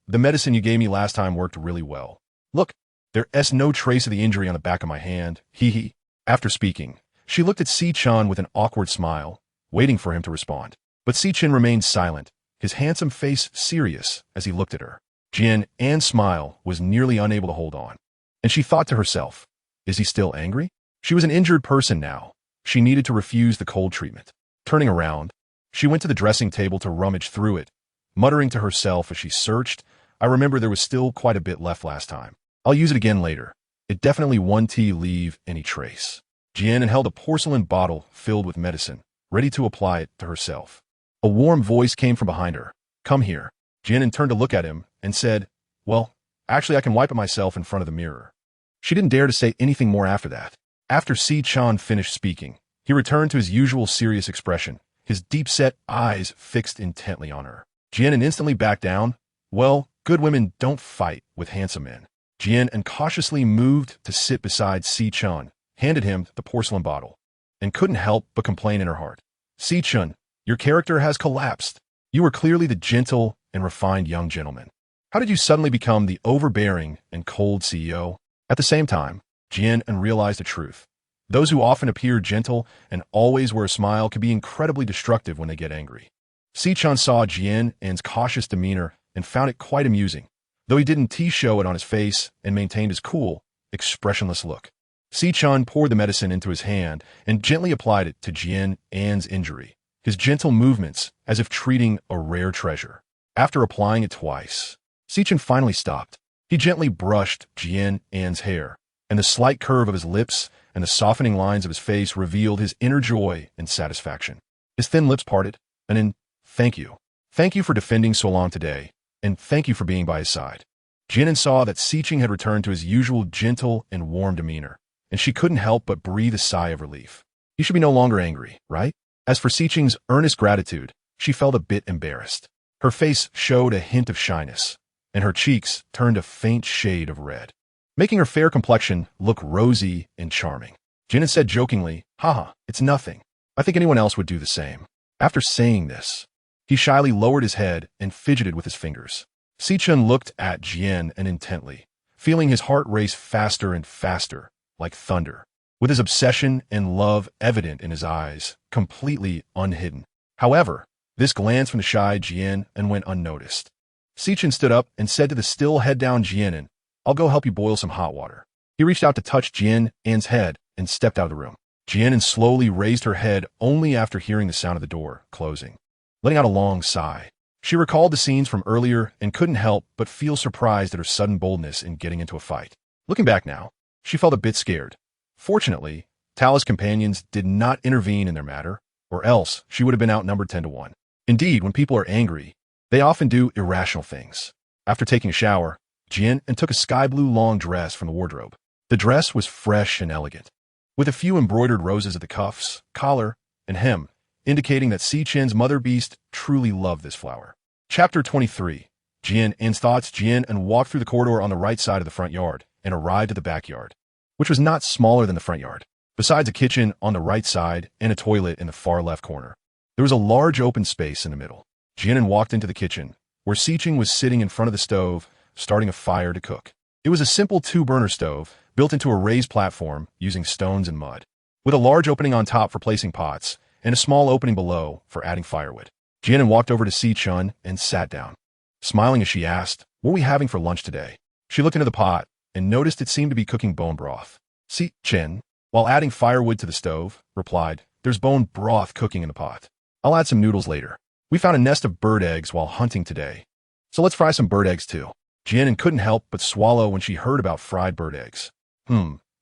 the medicine you gave me last time worked really well. Look, there's no trace of the injury on the back of my hand. Hee hee. After speaking, she looked at Si-chan with an awkward smile, waiting for him to respond. But Si-chan remained silent, his handsome face serious as he looked at her. Jian An's smile was nearly unable to hold on. And she thought to herself, is he still angry? She was an injured person now. She needed to refuse the cold treatment. Turning around, she went to the dressing table to rummage through it, muttering to herself as she searched, I remember there was still quite a bit left last time. I'll use it again later. It definitely won't leave any trace. Jian An held a porcelain bottle filled with medicine, ready to apply it to herself. A warm voice came from behind her. Come here. Jian An turned to look at him and said, well, actually I can wipe it myself in front of the mirror. She didn't dare to say anything more after that. After Si-chan finished speaking, he returned to his usual serious expression, his deep-set eyes fixed intently on her. Jian An instantly backed down. Well, good women don't fight with handsome men. Jian An cautiously moved to sit beside Si-chan, handed him the porcelain bottle, and couldn't help but complain in her heart. Si-chan, your character has collapsed. You were clearly the gentle and refined young gentleman. How did you suddenly become the overbearing and cold CEO? At the same time, Jian An realized the truth. Those who often appear gentle and always wear a smile can be incredibly destructive when they get angry. Si-chan saw Jian An's cautious demeanor and found it quite amusing, though he didn't show it on his face and maintained his cool, expressionless look. Si-chan poured the medicine into his hand and gently applied it to Jian An's injury, his gentle movements as if treating a rare treasure. After applying it twice, Si-chan finally stopped. He gently brushed Jian An's hair, and the slight curve of his lips and the softening lines of his face revealed his inner joy and satisfaction. His thin lips parted, and in thank you. Thank you for defending so long today, and thank you for being by his side. Jian An saw that Si-chan had returned to his usual gentle and warm demeanor, and she couldn't help but breathe a sigh of relief. He should be no longer angry, right? As for Si-chan's earnest gratitude, she felt a bit embarrassed. Her face showed a hint of shyness, and her cheeks turned a faint shade of red, making her fair complexion look rosy and charming. Jian An said jokingly, haha, it's nothing. I think anyone else would do the same. After saying this, he shyly lowered his head and fidgeted with his fingers. Si-chan looked at Jian An intently, feeling his heart race faster and faster, like thunder, with his obsession and love evident in his eyes, completely unhidden. However, this glance from the shy Jian An went unnoticed. Si-chan stood up and said to the still head-down Jian An, I'll go help you boil some hot water. He reached out to touch Jian An's head and stepped out of the room. Jian An slowly raised her head only after hearing the sound of the door closing, letting out a long sigh. She recalled the scenes from earlier and couldn't help but feel surprised at her sudden boldness in getting into a fight. Looking back now, she felt a bit scared. Fortunately, Tala's companions did not intervene in their matter, or else she would have been outnumbered 10-1. Indeed, when people are angry, they often do irrational things. After taking a shower, Jian An took a sky-blue long dress from the wardrobe. The dress was fresh and elegant, with a few embroidered roses at the cuffs, collar, and hem, indicating that Si-chan's mother beast truly loved this flower. Chapter 23. Jian An's thoughts. Jian An walked through the corridor on the right side of the front yard and arrived at the backyard, which was not smaller than the front yard. Besides a kitchen on the right side and a toilet in the far left corner, there was a large open space in the middle. Jian An walked into the kitchen, where Si-chan was sitting in front of the stove, starting a fire to cook. It was a simple 2-burner stove, built into a raised platform using stones and mud, with a large opening on top for placing pots, and a small opening below for adding firewood. Jian An walked over to Si-chan and sat down, smiling as she asked, what are we having for lunch today? She looked into the pot and noticed it seemed to be cooking bone broth. Si-chan, while adding firewood to the stove, replied, there's bone broth cooking in the pot. I'll add some noodles later. We found a nest of bird eggs while hunting today, so let's fry some bird eggs too. Jian An couldn't help but swallow when she heard about fried bird eggs.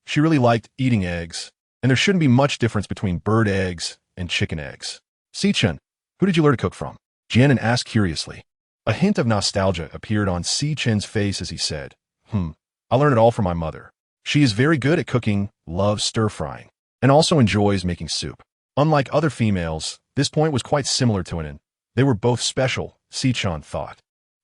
She really liked eating eggs, and there shouldn't be much difference between bird eggs and chicken eggs. Si-chan, who did you learn to cook from? Jian An asked curiously. A hint of nostalgia appeared on Si-chan's face as he said, I learned it all from my mother. She is very good at cooking, loves stir-frying, and also enjoys making soup. Unlike other females, this point was quite similar to An. They were both special, Si-chan thought.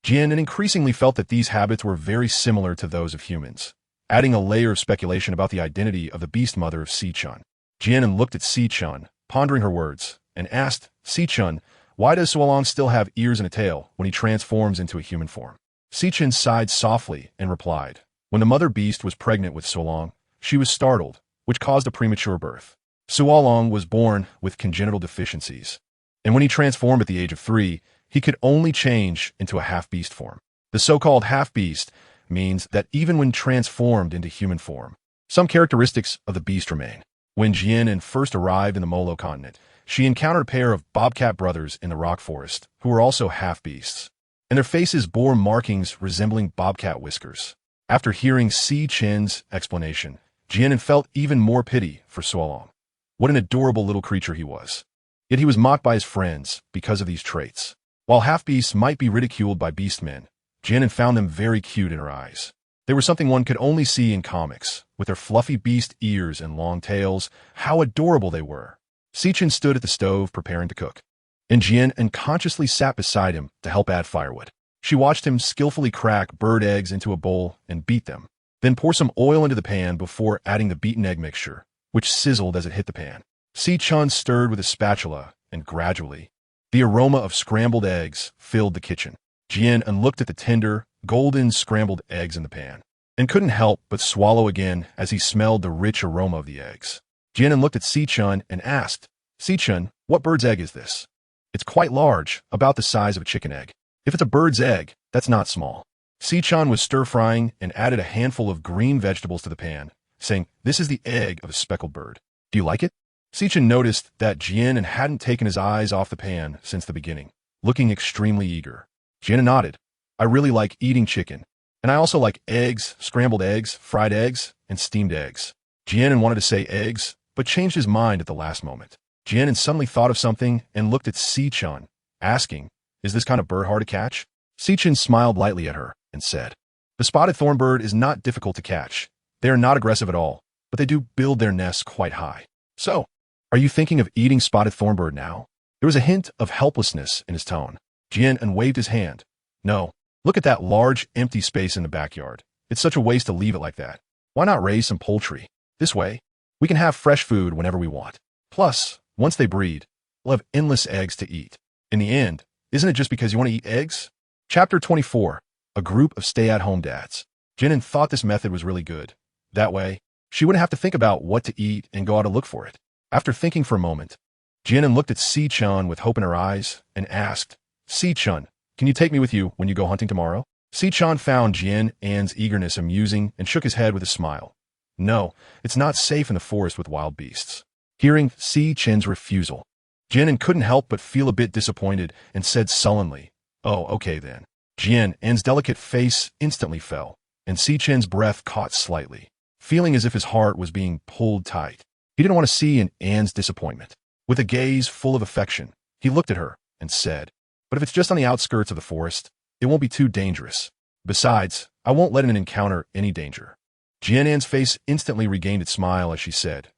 Jian An increasingly felt that these habits were very similar to those of humans, adding a layer of speculation about the identity of the beast mother of Si-chan. Jian An looked at Si-chan, pondering her words, and asked, Si-chan, why does Suolong still have ears and a tail when he transforms into a human form? Si-chin sighed softly and replied. When the mother beast was pregnant with Suolong, she was startled, which caused a premature birth. Suolong was born with congenital deficiencies, and when he transformed at the age of 3, he could only change into a half-beast form. The so-called half-beast means that even when transformed into human form, some characteristics of the beast remain. When Jian An first arrived in the Molo continent, she encountered a pair of bobcat brothers in the rock forest who were also half-beasts, and their faces bore markings resembling bobcat whiskers. After hearing Si-chin's explanation, Jian An felt even more pity for Suolong. What an adorable little creature he was. Yet he was mocked by his friends because of these traits. While half-beasts might be ridiculed by beastmen, Jian An found them very cute in her eyes. They were something one could only see in comics, with their fluffy beast ears and long tails. How adorable they were. Si-chin stood at the stove preparing to cook, and Jian unconsciously sat beside him to help add firewood. She watched him skillfully crack bird eggs into a bowl and beat them, then pour some oil into the pan before adding the beaten egg mixture, which sizzled as it hit the pan. Si-chin stirred with a spatula, and gradually, the aroma of scrambled eggs filled the kitchen. Jian An looked at the tender, golden scrambled eggs in the pan, and couldn't help but swallow again as he smelled the rich aroma of the eggs. Jian An looked at Si-chin and asked, Si-chin, what bird's egg is this? It's quite large, about the size of a chicken egg. If it's a bird's egg, that's not small. Si-chin was stir-frying and added a handful of green vegetables to the pan, saying, this is the egg of a speckled bird. Do you like it? Si-chin noticed that Jian An hadn't taken his eyes off the pan since the beginning, looking extremely eager. Jian An nodded. I really like eating chicken, and I also like eggs, scrambled eggs, fried eggs, and steamed eggs. Jian An wanted to say eggs, but changed his mind at the last moment. Jian An suddenly thought of something and looked at Si-chin, asking, is this kind of bird hard to catch? Si-chin smiled lightly at her and said, the spotted thornbird is not difficult to catch. They are not aggressive at all, but they do build their nests quite high. So, are you thinking of eating spotted thornbird now? There was a hint of helplessness in his tone. Jian An waved his hand. No, look at that large, empty space in the backyard. It's such a waste to leave it like that. Why not raise some poultry? This way, we can have fresh food whenever we want. Plus, once they breed, we'll have endless eggs to eat. In the end, isn't it just because you want to eat eggs? Chapter 24. A group of stay-at-home dads. Jian An thought this method was really good. That way, she wouldn't have to think about what to eat and go out to look for it. After thinking for a moment, Jian An looked at Si-chin with hope in her eyes and asked, Si-chin, can you take me with you when you go hunting tomorrow? Si-chin found Jian An's eagerness amusing and shook his head with a smile. No, it's not safe in the forest with wild beasts. Hearing Si-chin's refusal, Jian An couldn't help but feel a bit disappointed and said sullenly, oh, okay then. Jian An's delicate face instantly fell, and Si-chin's breath caught slightly, feeling as if his heart was being pulled tight. He didn't want to see Anne's disappointment. With a gaze full of affection, he looked at her and said, but if it's just on the outskirts of the forest, it won't be too dangerous. Besides, I won't let an encounter any danger. Jian An's face instantly regained its smile as she said,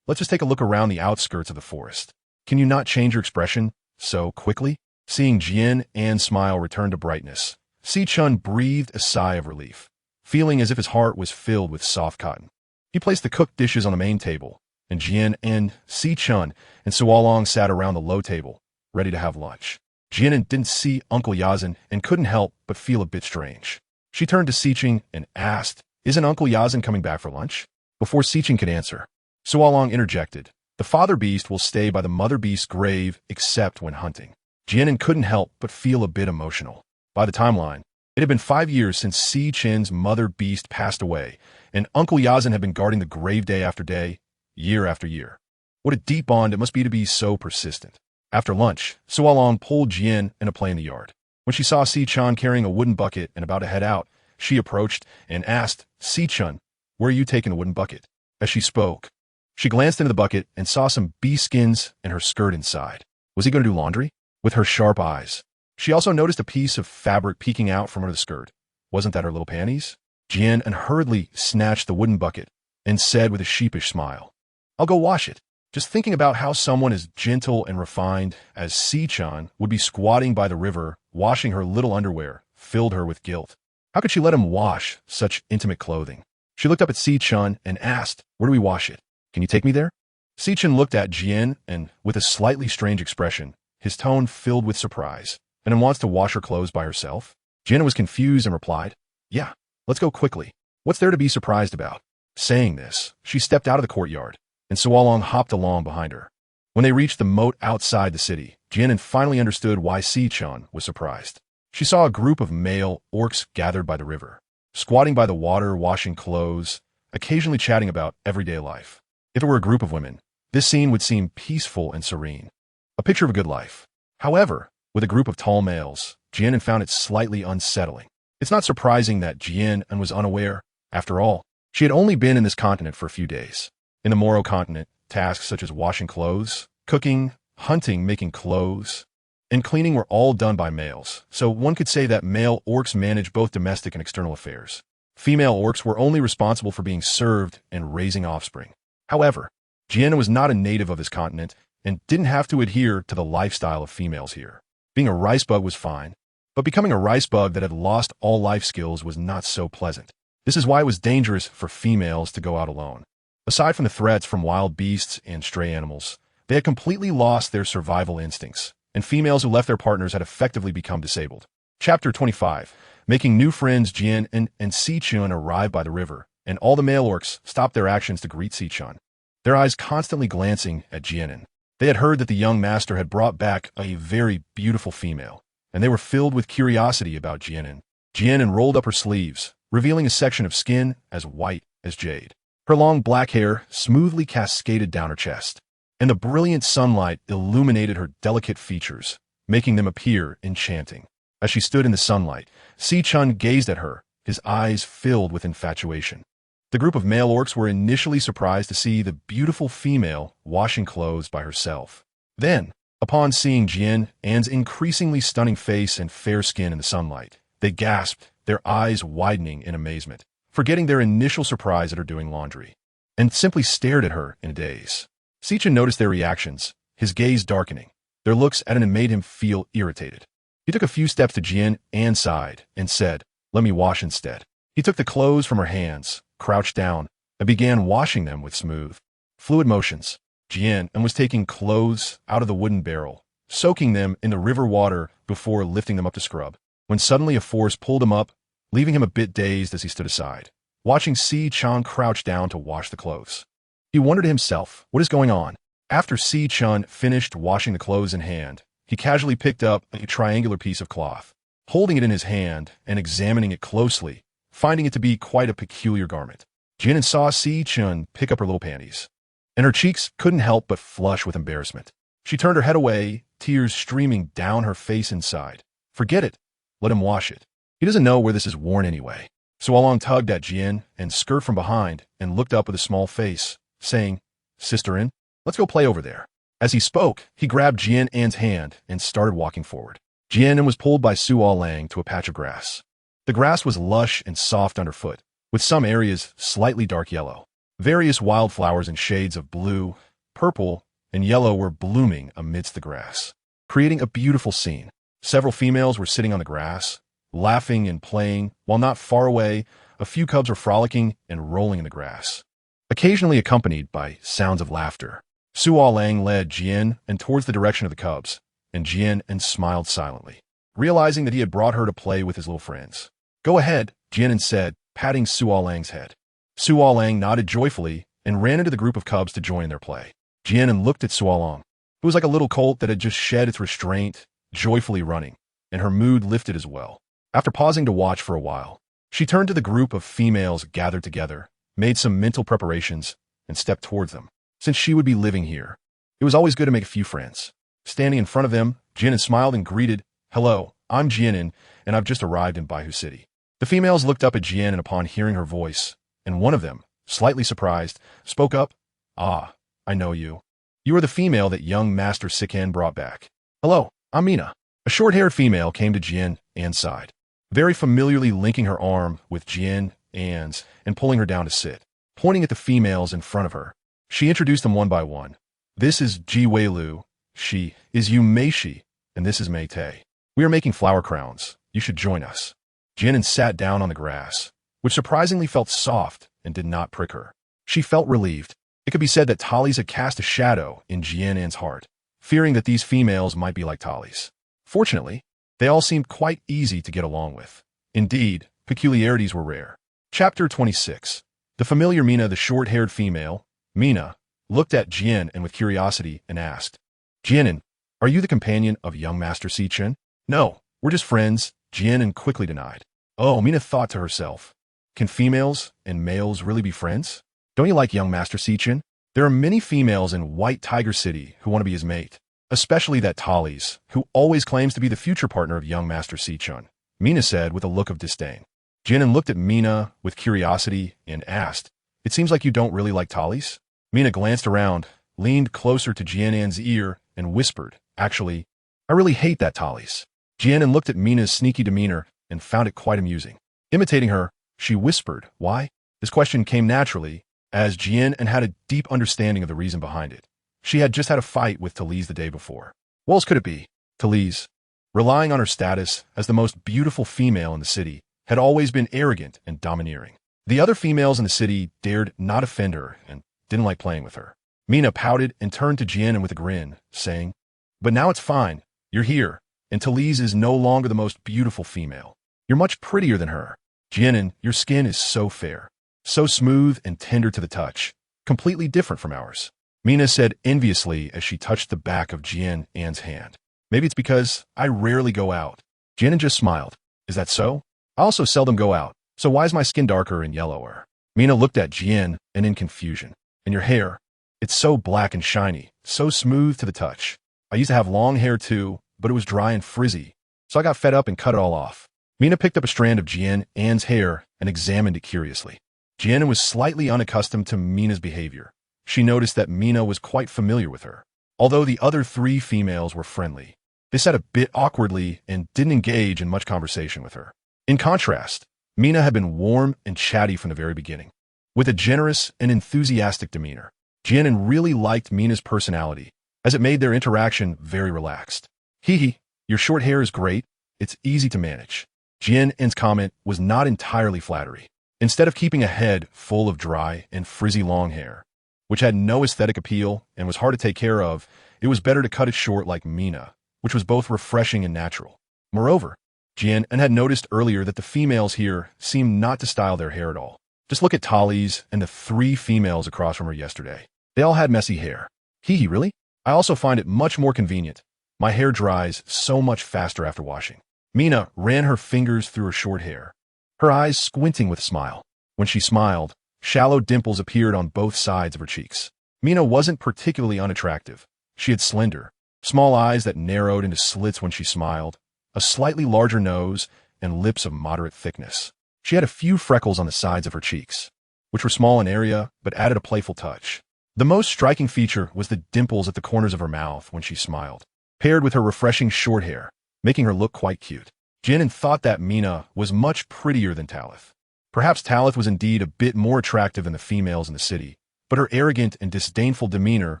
let's just take a look around the outskirts of the forest. Can you not change your expression so quickly? Seeing Jian An's smile return to brightness, Si-chin breathed a sigh of relief, feeling as if his heart was filled with soft cotton. He placed the cooked dishes on the main table, and Jian An, Si-chin, and Suolong sat around the low table, ready to have lunch. Jian An didn't see Uncle Yazan and couldn't help but feel a bit strange. She turned to Si-chin and asked, isn't Uncle Yazan coming back for lunch? Before Si-chin could answer, Suolong interjected, the father beast will stay by the mother beast's grave except when hunting. Jian An couldn't help but feel a bit emotional. By the timeline, it had been 5 years since Si-chin's mother beast passed away, and Uncle Yazan had been guarding the grave day after day, year after year. What a deep bond it must be to be so persistent. After lunch, Suolong pulled Jian in a play in the yard. When she saw Si-chin carrying a wooden bucket and about to head out, she approached and asked, Si-chin, where are you taking the wooden bucket? As she spoke, she glanced into the bucket and saw some bee skins and her skirt inside. Was he going to do laundry? With her sharp eyes, she also noticed a piece of fabric peeking out from under the skirt. Wasn't that her little panties? Jian An hurriedly snatched the wooden bucket and said with a sheepish smile, I'll go wash it. Just thinking about how someone as gentle and refined as Si-chin would be squatting by the river, washing her little underwear, filled her with guilt. How could she let him wash such intimate clothing? She looked up at Si-chin and asked, where do we wash it? Can you take me there? Si-chin looked at Jian and, with a slightly strange expression, his tone filled with surprise, and wants to wash her clothes by herself? Jian An was confused and replied, "Yeah, let's go quickly. What's there to be surprised about?" Saying this, she stepped out of the courtyard, and Sualong hopped along behind her. When they reached the moat outside the city, Jian An finally understood why Si-chan was surprised. She saw a group of male orcs gathered by the river, squatting by the water, washing clothes, occasionally chatting about everyday life. If it were a group of women, this scene would seem peaceful and serene, a picture of a good life. However, with a group of tall males, Jian An found it slightly unsettling. It's not surprising that Jian An was unaware. After all, she had only been in this continent for a few days. In the Moro continent, tasks such as washing clothes, cooking, hunting, making clothes, and cleaning were all done by males, so one could say that male orcs managed both domestic and external affairs. Female orcs were only responsible for being served and raising offspring. However, Jian An was not a native of this continent and didn't have to adhere to the lifestyle of females here. Being a rice bug was fine, but becoming a rice bug that had lost all life skills was not so pleasant. This is why it was dangerous for females to go out alone. Aside from the threats from wild beasts and stray animals, they had completely lost their survival instincts, and females who left their partners had effectively become disabled. Chapter 25. Making new friends. Jian An and Si-chan arrived by the river, and all the male orcs stopped their actions to greet Si-chan, their eyes constantly glancing at Jian An. They had heard that the young master had brought back a very beautiful female, and they were filled with curiosity about Jian An. Jian An rolled up her sleeves, revealing a section of skin as white as jade. Her long black hair smoothly cascaded down her chest, and the brilliant sunlight illuminated her delicate features, making them appear enchanting. As she stood in the sunlight, Si-chan gazed at her, his eyes filled with infatuation. The group of male orcs were initially surprised to see the beautiful female washing clothes by herself. Then, upon seeing Jian An's increasingly stunning face and fair skin in the sunlight, they gasped, their eyes widening in amazement, forgetting their initial surprise at her doing laundry, and simply stared at her in a daze. Si-chan noticed their reactions, his gaze darkening. Their looks at him made him feel irritated. He took a few steps to Jian An's side and said, "Let me wash instead." He took the clothes from her hands, crouched down, and began washing them with smooth, fluid motions. Jian An was taking clothes out of the wooden barrel, soaking them in the river water before lifting them up to scrub, when suddenly a force pulled him up, leaving him a bit dazed as he stood aside, watching Si-chan crouch down to wash the clothes. He wondered to himself, what is going on? After Si-chan finished washing the clothes in hand, he casually picked up a triangular piece of cloth, holding it in his hand and examining it closely, finding it to be quite a peculiar garment. Jian An saw Si-chan pick up her little panties, and her cheeks couldn't help but flush with embarrassment. She turned her head away, tears streaming down her face inside. Forget it. Let him wash it. He doesn't know where this is worn anyway. Sualong tugged at Jian An's skirt from behind and looked up with a small face, saying, "Sister An, let's go play over there." As he spoke, he grabbed Jian An's hand and started walking forward. Jian An was pulled by Sualong to a patch of grass. The grass was lush and soft underfoot, with some areas slightly dark yellow. Various wildflowers in shades of blue, purple, and yellow were blooming amidst the grass, creating a beautiful scene. Several females were sitting on the grass, laughing and playing, while not far away, a few cubs were frolicking and rolling in the grass, occasionally accompanied by sounds of laughter. Sualong led Jian An towards the direction of the cubs, and Jian An smiled silently, realizing that he had brought her to play with his little friends. "Go ahead," Jian An said, patting Sualong's head. Sualong nodded joyfully and ran into the group of cubs to join their play. Jian An looked at Sualong, who was like a little colt that had just shed its restraint, joyfully running, and her mood lifted as well. After pausing to watch for a while, she turned to the group of females gathered together, made some mental preparations, and stepped towards them. Since she would be living here, it was always good to make a few friends. Standing in front of them, Jian An smiled and greeted, "Hello, I'm Jian An, and I've just arrived in Baihu City." The females looked up at Jian An upon hearing her voice, and one of them, slightly surprised, spoke up, "Ah, I know you. You are the female that young Master Si-chan brought back." "Hello, I'm Mina." A short-haired female came to Jian An's side, very familiarly linking her arm with Jian An's and pulling her down to sit. Pointing at the females in front of her, she introduced them one by one. "This is Ji Wei-lu, she is Yu Mei-shi, and this is Mei-tai. We are making flower crowns. You should join us." Jian An sat down on the grass, which surprisingly felt soft and did not prick her. She felt relieved. It could be said that Tallies had cast a shadow in Jian An's heart, fearing that these females might be like Tallies. Fortunately, They all seemed quite easy to get along with. Indeed, peculiarities were rare. Chapter 26. The familiar Mina, the short-haired female, Mina, looked at Jian An with curiosity and asked, Jian An, are you the companion of young Master Chen? No, we're just friends, Jian An quickly denied. Oh, Mina thought to herself, can females and males really be friends? Don't you like young Master Chen? There are many females in White Tiger City who want to be his mate, especially that Tally's, who always claims to be the future partner of young Master Chen, Mina said with a look of disdain. Jian An looked at Mina with curiosity and asked, it seems like you don't really like Tally's? Mina glanced around, leaned closer to Jian An's ear, and whispered, actually, I really hate that Tally's. Jian An looked at Mina's sneaky demeanor and found it quite amusing. Imitating her, she whispered, why? This question came naturally, as Jian An had a deep understanding of the reason behind it. She had just had a fight with Tally's the day before. What else could it be? Tally's, relying on her status as the most beautiful female in the city, had always been arrogant and domineering. The other females in the city dared not offend her and didn't like playing with her. Mina pouted and turned to Jian An with a grin, saying, but now it's fine. You're here, and Tally's is no longer the most beautiful female. You're much prettier than her. Jian An, your skin is so fair, so smooth and tender to the touch, completely different from ours. Mina said enviously as she touched the back of Jian An's hand. Maybe it's because I rarely go out. Jian An just smiled. Is that so? I also seldom go out, so why is my skin darker and yellower? Mina looked at Jian An in confusion. And your hair? It's so black and shiny, so smooth to the touch. I used to have long hair too, but it was dry and frizzy, so I got fed up and cut it all off. Mina picked up a strand of Jian An's hair and examined it curiously. Jian An was slightly unaccustomed to Mina's behavior. She noticed that Mina was quite familiar with her. Although the other three females were friendly, they sat a bit awkwardly and didn't engage in much conversation with her. In contrast, Mina had been warm and chatty from the very beginning, with a generous and enthusiastic demeanor. Jian An really liked Mina's personality, as it made their interaction very relaxed. Hee, your short hair is great. It's easy to manage. Jian An's comment was not entirely flattery. Instead of keeping a head full of dry and frizzy long hair, which had no aesthetic appeal and was hard to take care of, it was better to cut it short like Mina, which was both refreshing and natural. Moreover, Jian An had noticed earlier that the females here seemed not to style their hair at all. Just look at Tally's and the three females across from her yesterday. They all had messy hair. Hee, really? I also find it much more convenient. My hair dries so much faster after washing. Mina ran her fingers through her short hair, her eyes squinting with a smile. When she smiled, shallow dimples appeared on both sides of her cheeks. Mina wasn't particularly unattractive. She had slender, small eyes that narrowed into slits when she smiled, a slightly larger nose, and lips of moderate thickness. She had a few freckles on the sides of her cheeks, which were small in area but added a playful touch. The most striking feature was the dimples at the corners of her mouth when she smiled, paired with her refreshing short hair, making her look quite cute. Jian An thought that Mina was much prettier than Talith. Perhaps Talith was indeed a bit more attractive than the females in the city, but her arrogant and disdainful demeanor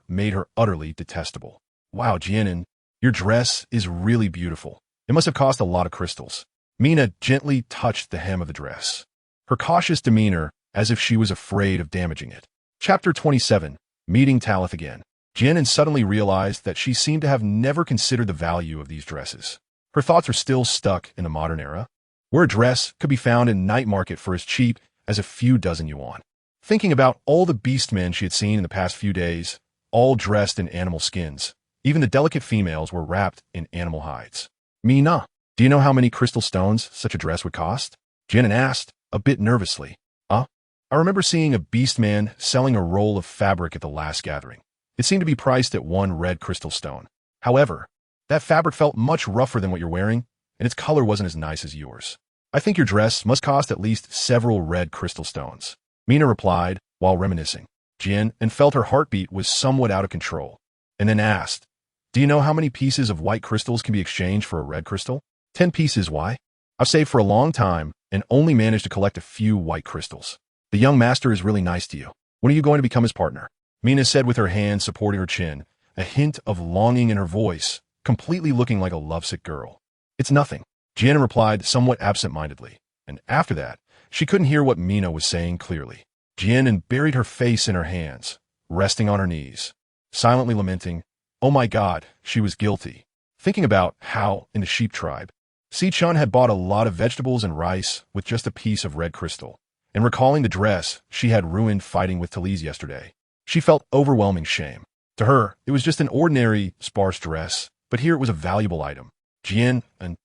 made her utterly detestable. Wow, Jian An, your dress is really beautiful. It must have cost a lot of crystals. Mina gently touched the hem of the dress, her cautious demeanor as if she was afraid of damaging it. Chapter 27. Meeting Talith again. Jian An suddenly realized that she seemed to have never considered the value of these dresses. Her thoughts were still stuck in the modern era, where a dress could be found in night market for as cheap as a few dozen yuan. Thinking about all the beastmen she had seen in the past few days, all dressed in animal skins, even the delicate females were wrapped in animal hides. Mina, do you know how many crystal stones such a dress would cost? Jian An asked, a bit nervously. I remember seeing a beastman selling a roll of fabric at the last gathering. It seemed to be priced at 1 red crystal stone. However, that fabric felt much rougher than what you're wearing, and its color wasn't as nice as yours. I think your dress must cost at least several red crystal stones. Mina replied, while reminiscing. Jian An felt her heartbeat was somewhat out of control, and then asked, do you know how many pieces of white crystals can be exchanged for a red crystal? 10 pieces, why? I've saved for a long time and only managed to collect a few white crystals. The young master is really nice to you. When are you going to become his partner? Mina said with her hand supporting her chin, a hint of longing in her voice, completely looking like a lovesick girl. It's nothing, Jian An replied somewhat absent-mindedly, and after that, she couldn't hear what Mina was saying clearly. Jian An buried her face in her hands, resting on her knees, silently lamenting, oh my God, she was guilty, thinking about how, in the sheep tribe, Si-chun had bought a lot of vegetables and rice with just a piece of red crystal, and recalling the dress she had ruined fighting with Talise yesterday, she felt overwhelming shame. To her, it was just an ordinary, sparse dress, but here it was a valuable item. Jian and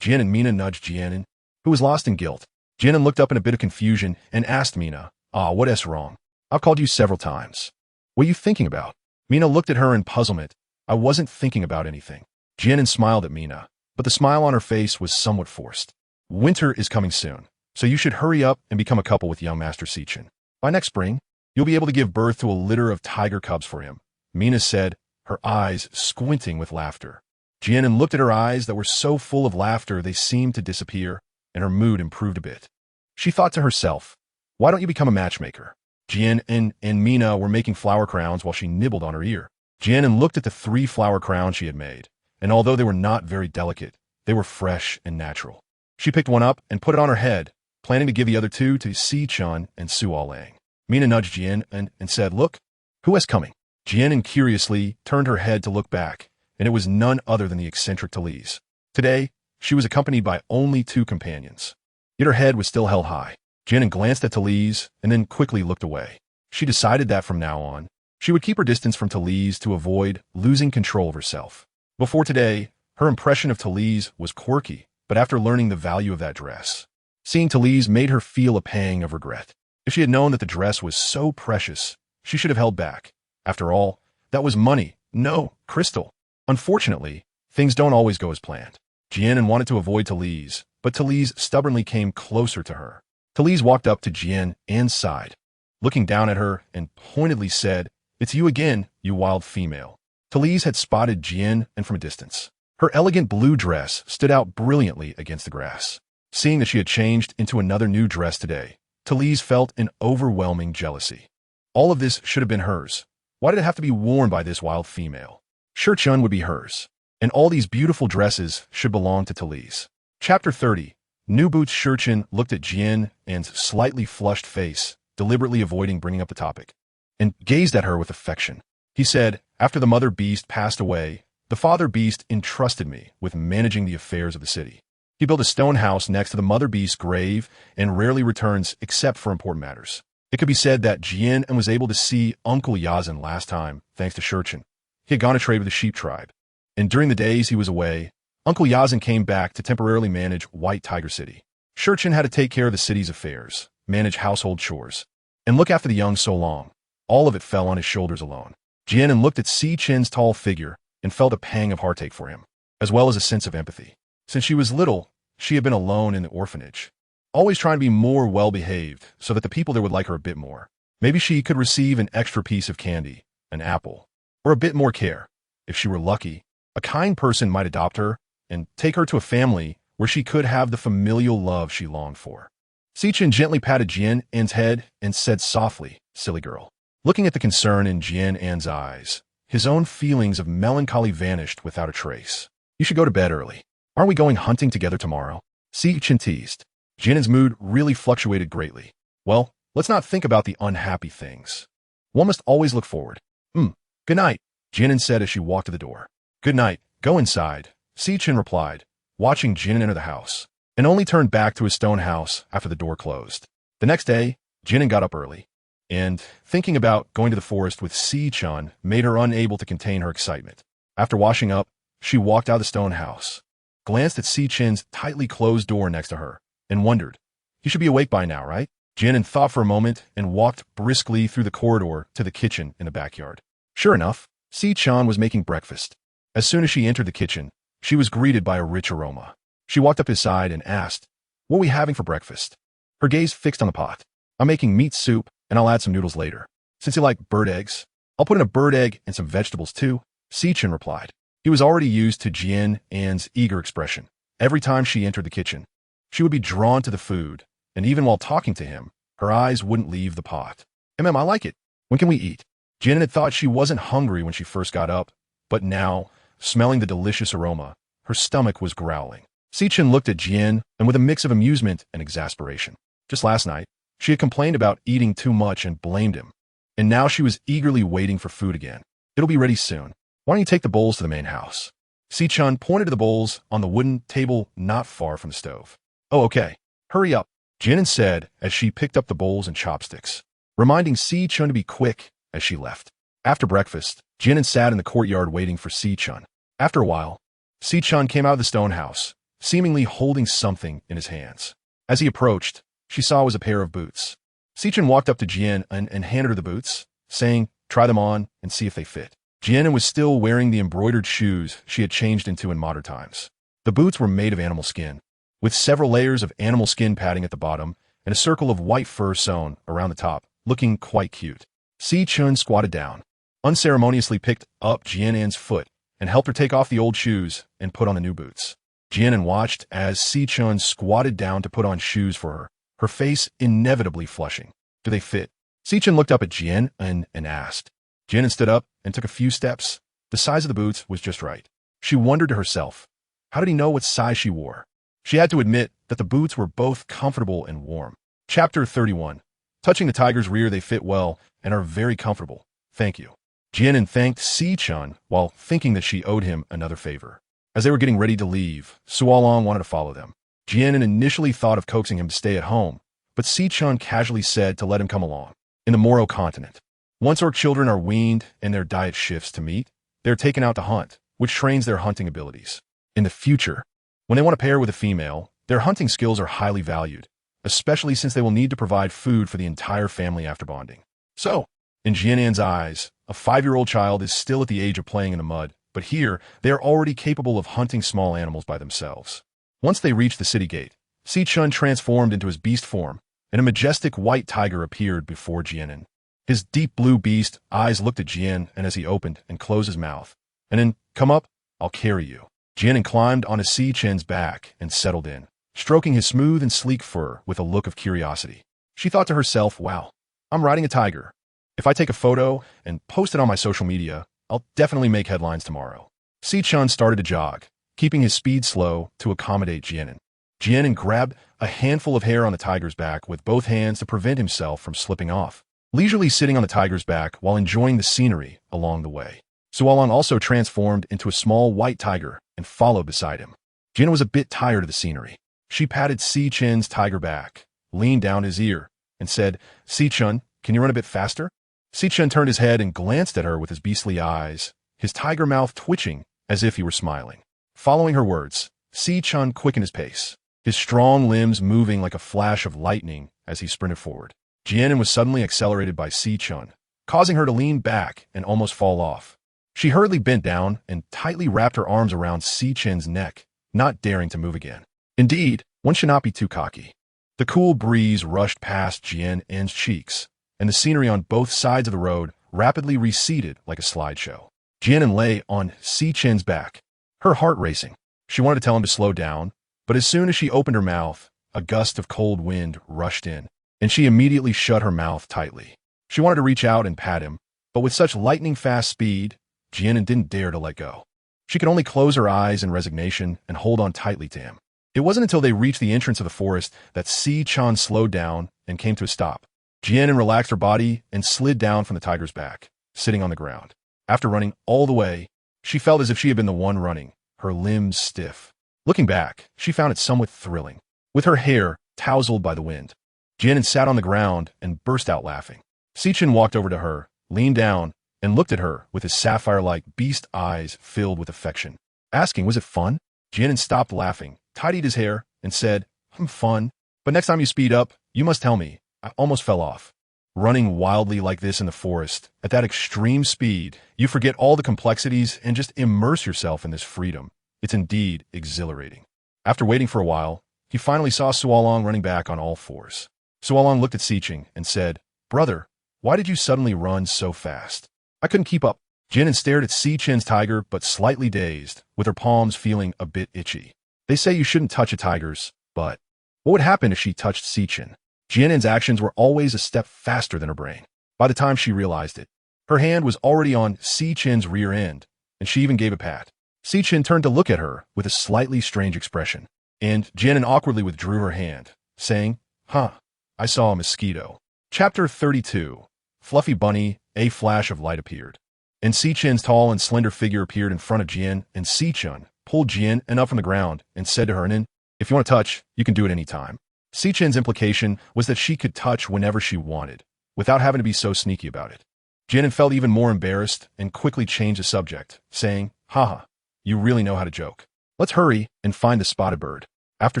Mina nudged Jian An, who was lost in guilt. Jian An looked up in a bit of confusion and asked Mina, what's wrong? I've called you several times. What are you thinking about? Mina looked at her in puzzlement. I wasn't thinking about anything. Jian An smiled at Mina, but the smile on her face was somewhat forced. Winter is coming soon, so you should hurry up and become a couple with young Master Si-chun. By next spring, you'll be able to give birth to a litter of tiger cubs for him, Mina said, her eyes squinting with laughter. Jian An looked at her eyes that were so full of laughter they seemed to disappear, and her mood improved a bit. She thought to herself, why don't you become a matchmaker? Jian An and Mina were making flower crowns while she nibbled on her ear. Jian An looked at the 3 flower crowns she had made, and although they were not very delicate, they were fresh and natural. She picked one up and put it on her head, planning to give the other 2 to Si-chun and Su-Lang. Mina nudged Jian An and said, look, who is coming? Jian An curiously turned her head to look back, and it was none other than the eccentric Talise. Today, she was accompanied by only 2 companions. Yet her head was still held high. Jian An glanced at Talise and then quickly looked away. She decided that from now on, she would keep her distance from Talise to avoid losing control of herself. Before today, her impression of Talise was quirky, but after learning the value of that dress, seeing Talise made her feel a pang of regret. If she had known that the dress was so precious, she should have held back. After all, that was money, no crystal. Unfortunately, things don't always go as planned. Jian An wanted to avoid Talise, but Talise stubbornly came closer to her. Talise walked up to Jian An's side, looking down at her and pointedly said, it's you again, you wild female. Talise had spotted Jian An from a distance. Her elegant blue dress stood out brilliantly against the grass. Seeing that she had changed into another new dress today, Talise felt an overwhelming jealousy. All of this should have been hers. Why did it have to be worn by this wild female? Si-chun would be hers, and all these beautiful dresses should belong to Talise. Chapter 30. New Boots. Si-chun looked at Jian An's slightly flushed face, deliberately avoiding bringing up the topic, and gazed at her with affection. He said, after the mother beast passed away, the father beast entrusted me with managing the affairs of the city. He built a stone house next to the mother beast's grave and rarely returns except for important matters. It could be said that Jian An was able to see Uncle Eyesand last time, thanks to Si-chun. He had gone to trade with the sheep tribe, and during the days he was away, Uncle Eyesand came back to temporarily manage White Tiger City. Si-chun had to take care of the city's affairs, manage household chores, and look after the young so long. All of it fell on his shoulders alone. Jian An looked at Si-chun's tall figure and felt a pang of heartache for him, as well as a sense of empathy. Since she was little, she had been alone in the orphanage, always trying to be more well-behaved so that the people there would like her a bit more. Maybe she could receive an extra piece of candy, an apple, or a bit more care. If she were lucky, a kind person might adopt her and take her to a family where she could have the familial love she longed for. Si-chun gently patted Jian An's head and said softly, silly girl. Looking at the concern in Jian An's eyes, his own feelings of melancholy vanished without a trace. You should go to bed early. Aren't we going hunting together tomorrow? Si-chun teased. Jian An's mood really fluctuated greatly. Well, let's not think about the unhappy things. One must always look forward. Good night, Jian An said as she walked to the door. Good night, go inside, Si-chun replied, watching Jian An enter the house, and only turned back to his stone house after the door closed. The next day, Jian An got up early, and thinking about going to the forest with Si-chun made her unable to contain her excitement. After washing up, she walked out of the stone house, glanced at Si-chun's tightly closed door next to her, and wondered, he should be awake by now, right? Jian An thought for a moment and walked briskly through the corridor to the kitchen in the backyard. Sure enough, Si-chun was making breakfast. As soon as she entered the kitchen, she was greeted by a rich aroma. She walked up his side and asked, what are we having for breakfast? Her gaze fixed on the pot. I'm making meat soup, and I'll add some noodles later. Since you like bird eggs, I'll put in a bird egg and some vegetables too, Si-chun replied. He was already used to Jian An's eager expression. Every time she entered the kitchen, she would be drawn to the food, and even while talking to him, her eyes wouldn't leave the pot. I like it. When can we eat? Jian An had thought she wasn't hungry when she first got up, but now, smelling the delicious aroma, her stomach was growling. Si-chun looked at Jian An with a mix of amusement and exasperation. Just last night, she had complained about eating too much and blamed him, and now she was eagerly waiting for food again. It'll be ready soon. Why don't you take the bowls to the main house? Si-chun pointed to the bowls on the wooden table not far from the stove. Oh, okay. Hurry up, Jian An said as she picked up the bowls and chopsticks, reminding Si-chun to be quick as she left. After breakfast, Jian An sat in the courtyard waiting for Si-chun. After a while, Si-chun came out of the stone house, seemingly holding something in his hands. As he approached, she saw it was a pair of boots. Si-chun walked up to Jian An and handed her the boots, saying, "Try them on and see if they fit." Jian An was still wearing the embroidered shoes she had changed into in modern times. The boots were made of animal skin, with several layers of animal skin padding at the bottom and a circle of white fur sewn around the top, looking quite cute. Si-chun squatted down, unceremoniously picked up Jian An's foot, and helped her take off the old shoes and put on the new boots. Jian An watched as Si-chun squatted down to put on shoes for her face inevitably flushing. "Do they fit?" Si-chun looked up at Jian An and asked. Jian An stood up and took a few steps. The size of the boots was just right. She wondered to herself, how did he know what size she wore? She had to admit that the boots were both comfortable and warm. Chapter 31. Touching the tiger's rear, they fit well and are very comfortable. Thank you. Jian An thanked Si-chun while thinking that she owed him another favor. As they were getting ready to leave, Sualong wanted to follow them. Jian An initially thought of coaxing him to stay at home, but Si-chun casually said to let him come along. In the Moro continent, once orc children are weaned and their diet shifts to meat, they are taken out to hunt, which trains their hunting abilities. In the future, when they want to pair with a female, their hunting skills are highly valued, especially since they will need to provide food for the entire family after bonding. So, in Jian An's eyes, a 5-year-old child is still at the age of playing in the mud, but here, they are already capable of hunting small animals by themselves. Once they reached the city gate, Si-chun transformed into his beast form, and a majestic white tiger appeared before Jian An. His deep blue beast eyes looked at Jian An as he opened and closed his mouth. And then, "Come up, I'll carry you." Jian An climbed onto Si-chun's back and settled in, stroking his smooth and sleek fur with a look of curiosity. She thought to herself, wow, I'm riding a tiger. If I take a photo and post it on my social media, I'll definitely make headlines tomorrow. Si-chun started to jog, keeping his speed slow to accommodate Jian An. Jian An grabbed a handful of hair on the tiger's back with both hands to prevent himself from slipping off, leisurely sitting on the tiger's back while enjoying the scenery along the way. Sualong also transformed into a small white tiger and followed beside him. Jian An was a bit tired of the scenery. She patted Si-chun's tiger back, leaned down his ear, and said, "Si-chun, can you run a bit faster?" Si-chun turned his head and glanced at her with his beastly eyes, his tiger mouth twitching as if he were smiling. Following her words, Si-chun quickened his pace, his strong limbs moving like a flash of lightning as he sprinted forward. Jian An was suddenly accelerated by Si-chun, causing her to lean back and almost fall off. She hurriedly bent down and tightly wrapped her arms around Si-chun's neck, not daring to move again. Indeed, one should not be too cocky. The cool breeze rushed past Jian An's cheeks, and the scenery on both sides of the road rapidly receded like a slideshow. Jian An lay on Si-chun's back, her heart racing. She wanted to tell him to slow down, but as soon as she opened her mouth, a gust of cold wind rushed in, and she immediately shut her mouth tightly. She wanted to reach out and pat him, but with such lightning-fast speed, Jian An didn't dare to let go. She could only close her eyes in resignation and hold on tightly to him. It wasn't until they reached the entrance of the forest that Si-chun slowed down and came to a stop. Jian An relaxed her body and slid down from the tiger's back, sitting on the ground. After running all the way, she felt as if she had been the one running, her limbs stiff. Looking back, she found it somewhat thrilling, with her hair tousled by the wind. Jian An sat on the ground and burst out laughing. Si-chun walked over to her, leaned down, and looked at her with his sapphire-like beast eyes filled with affection, asking, was it fun? Jian An stopped laughing, tidied his hair, and said, fun, but next time you speed up, you must tell me. I almost fell off. Running wildly like this in the forest, at that extreme speed, you forget all the complexities and just immerse yourself in this freedom. It's indeed exhilarating. After waiting for a while, he finally saw Sualong running back on all fours. Sualong looked at Si-chun and said, "Brother, why did you suddenly run so fast?" "I couldn't keep up." Jian An stared at Si-chun's tiger, but slightly dazed, with her palms feeling a bit itchy. They say you shouldn't touch a tiger's, but what would happen if she touched Si-chun? Jian An's actions were always a step faster than her brain. By the time she realized it, her hand was already on Si-chun's rear end, and she even gave a pat. Si-chun turned to look at her with a slightly strange expression, and Jian An awkwardly withdrew her hand, saying, I saw a mosquito. Chapter 32. Fluffy Bunny, a flash of light appeared. and Si-chen's tall and slender figure appeared in front of Jian, and Si-chen pulled Jian An up from the ground and said to her, "An, if you want to touch, you can do it any time." Si-chen's implication was that she could touch whenever she wanted, without having to be so sneaky about it. Jian An felt even more embarrassed and quickly changed the subject, saying, "Haha, you really know how to joke. Let's hurry and find the spotted bird." After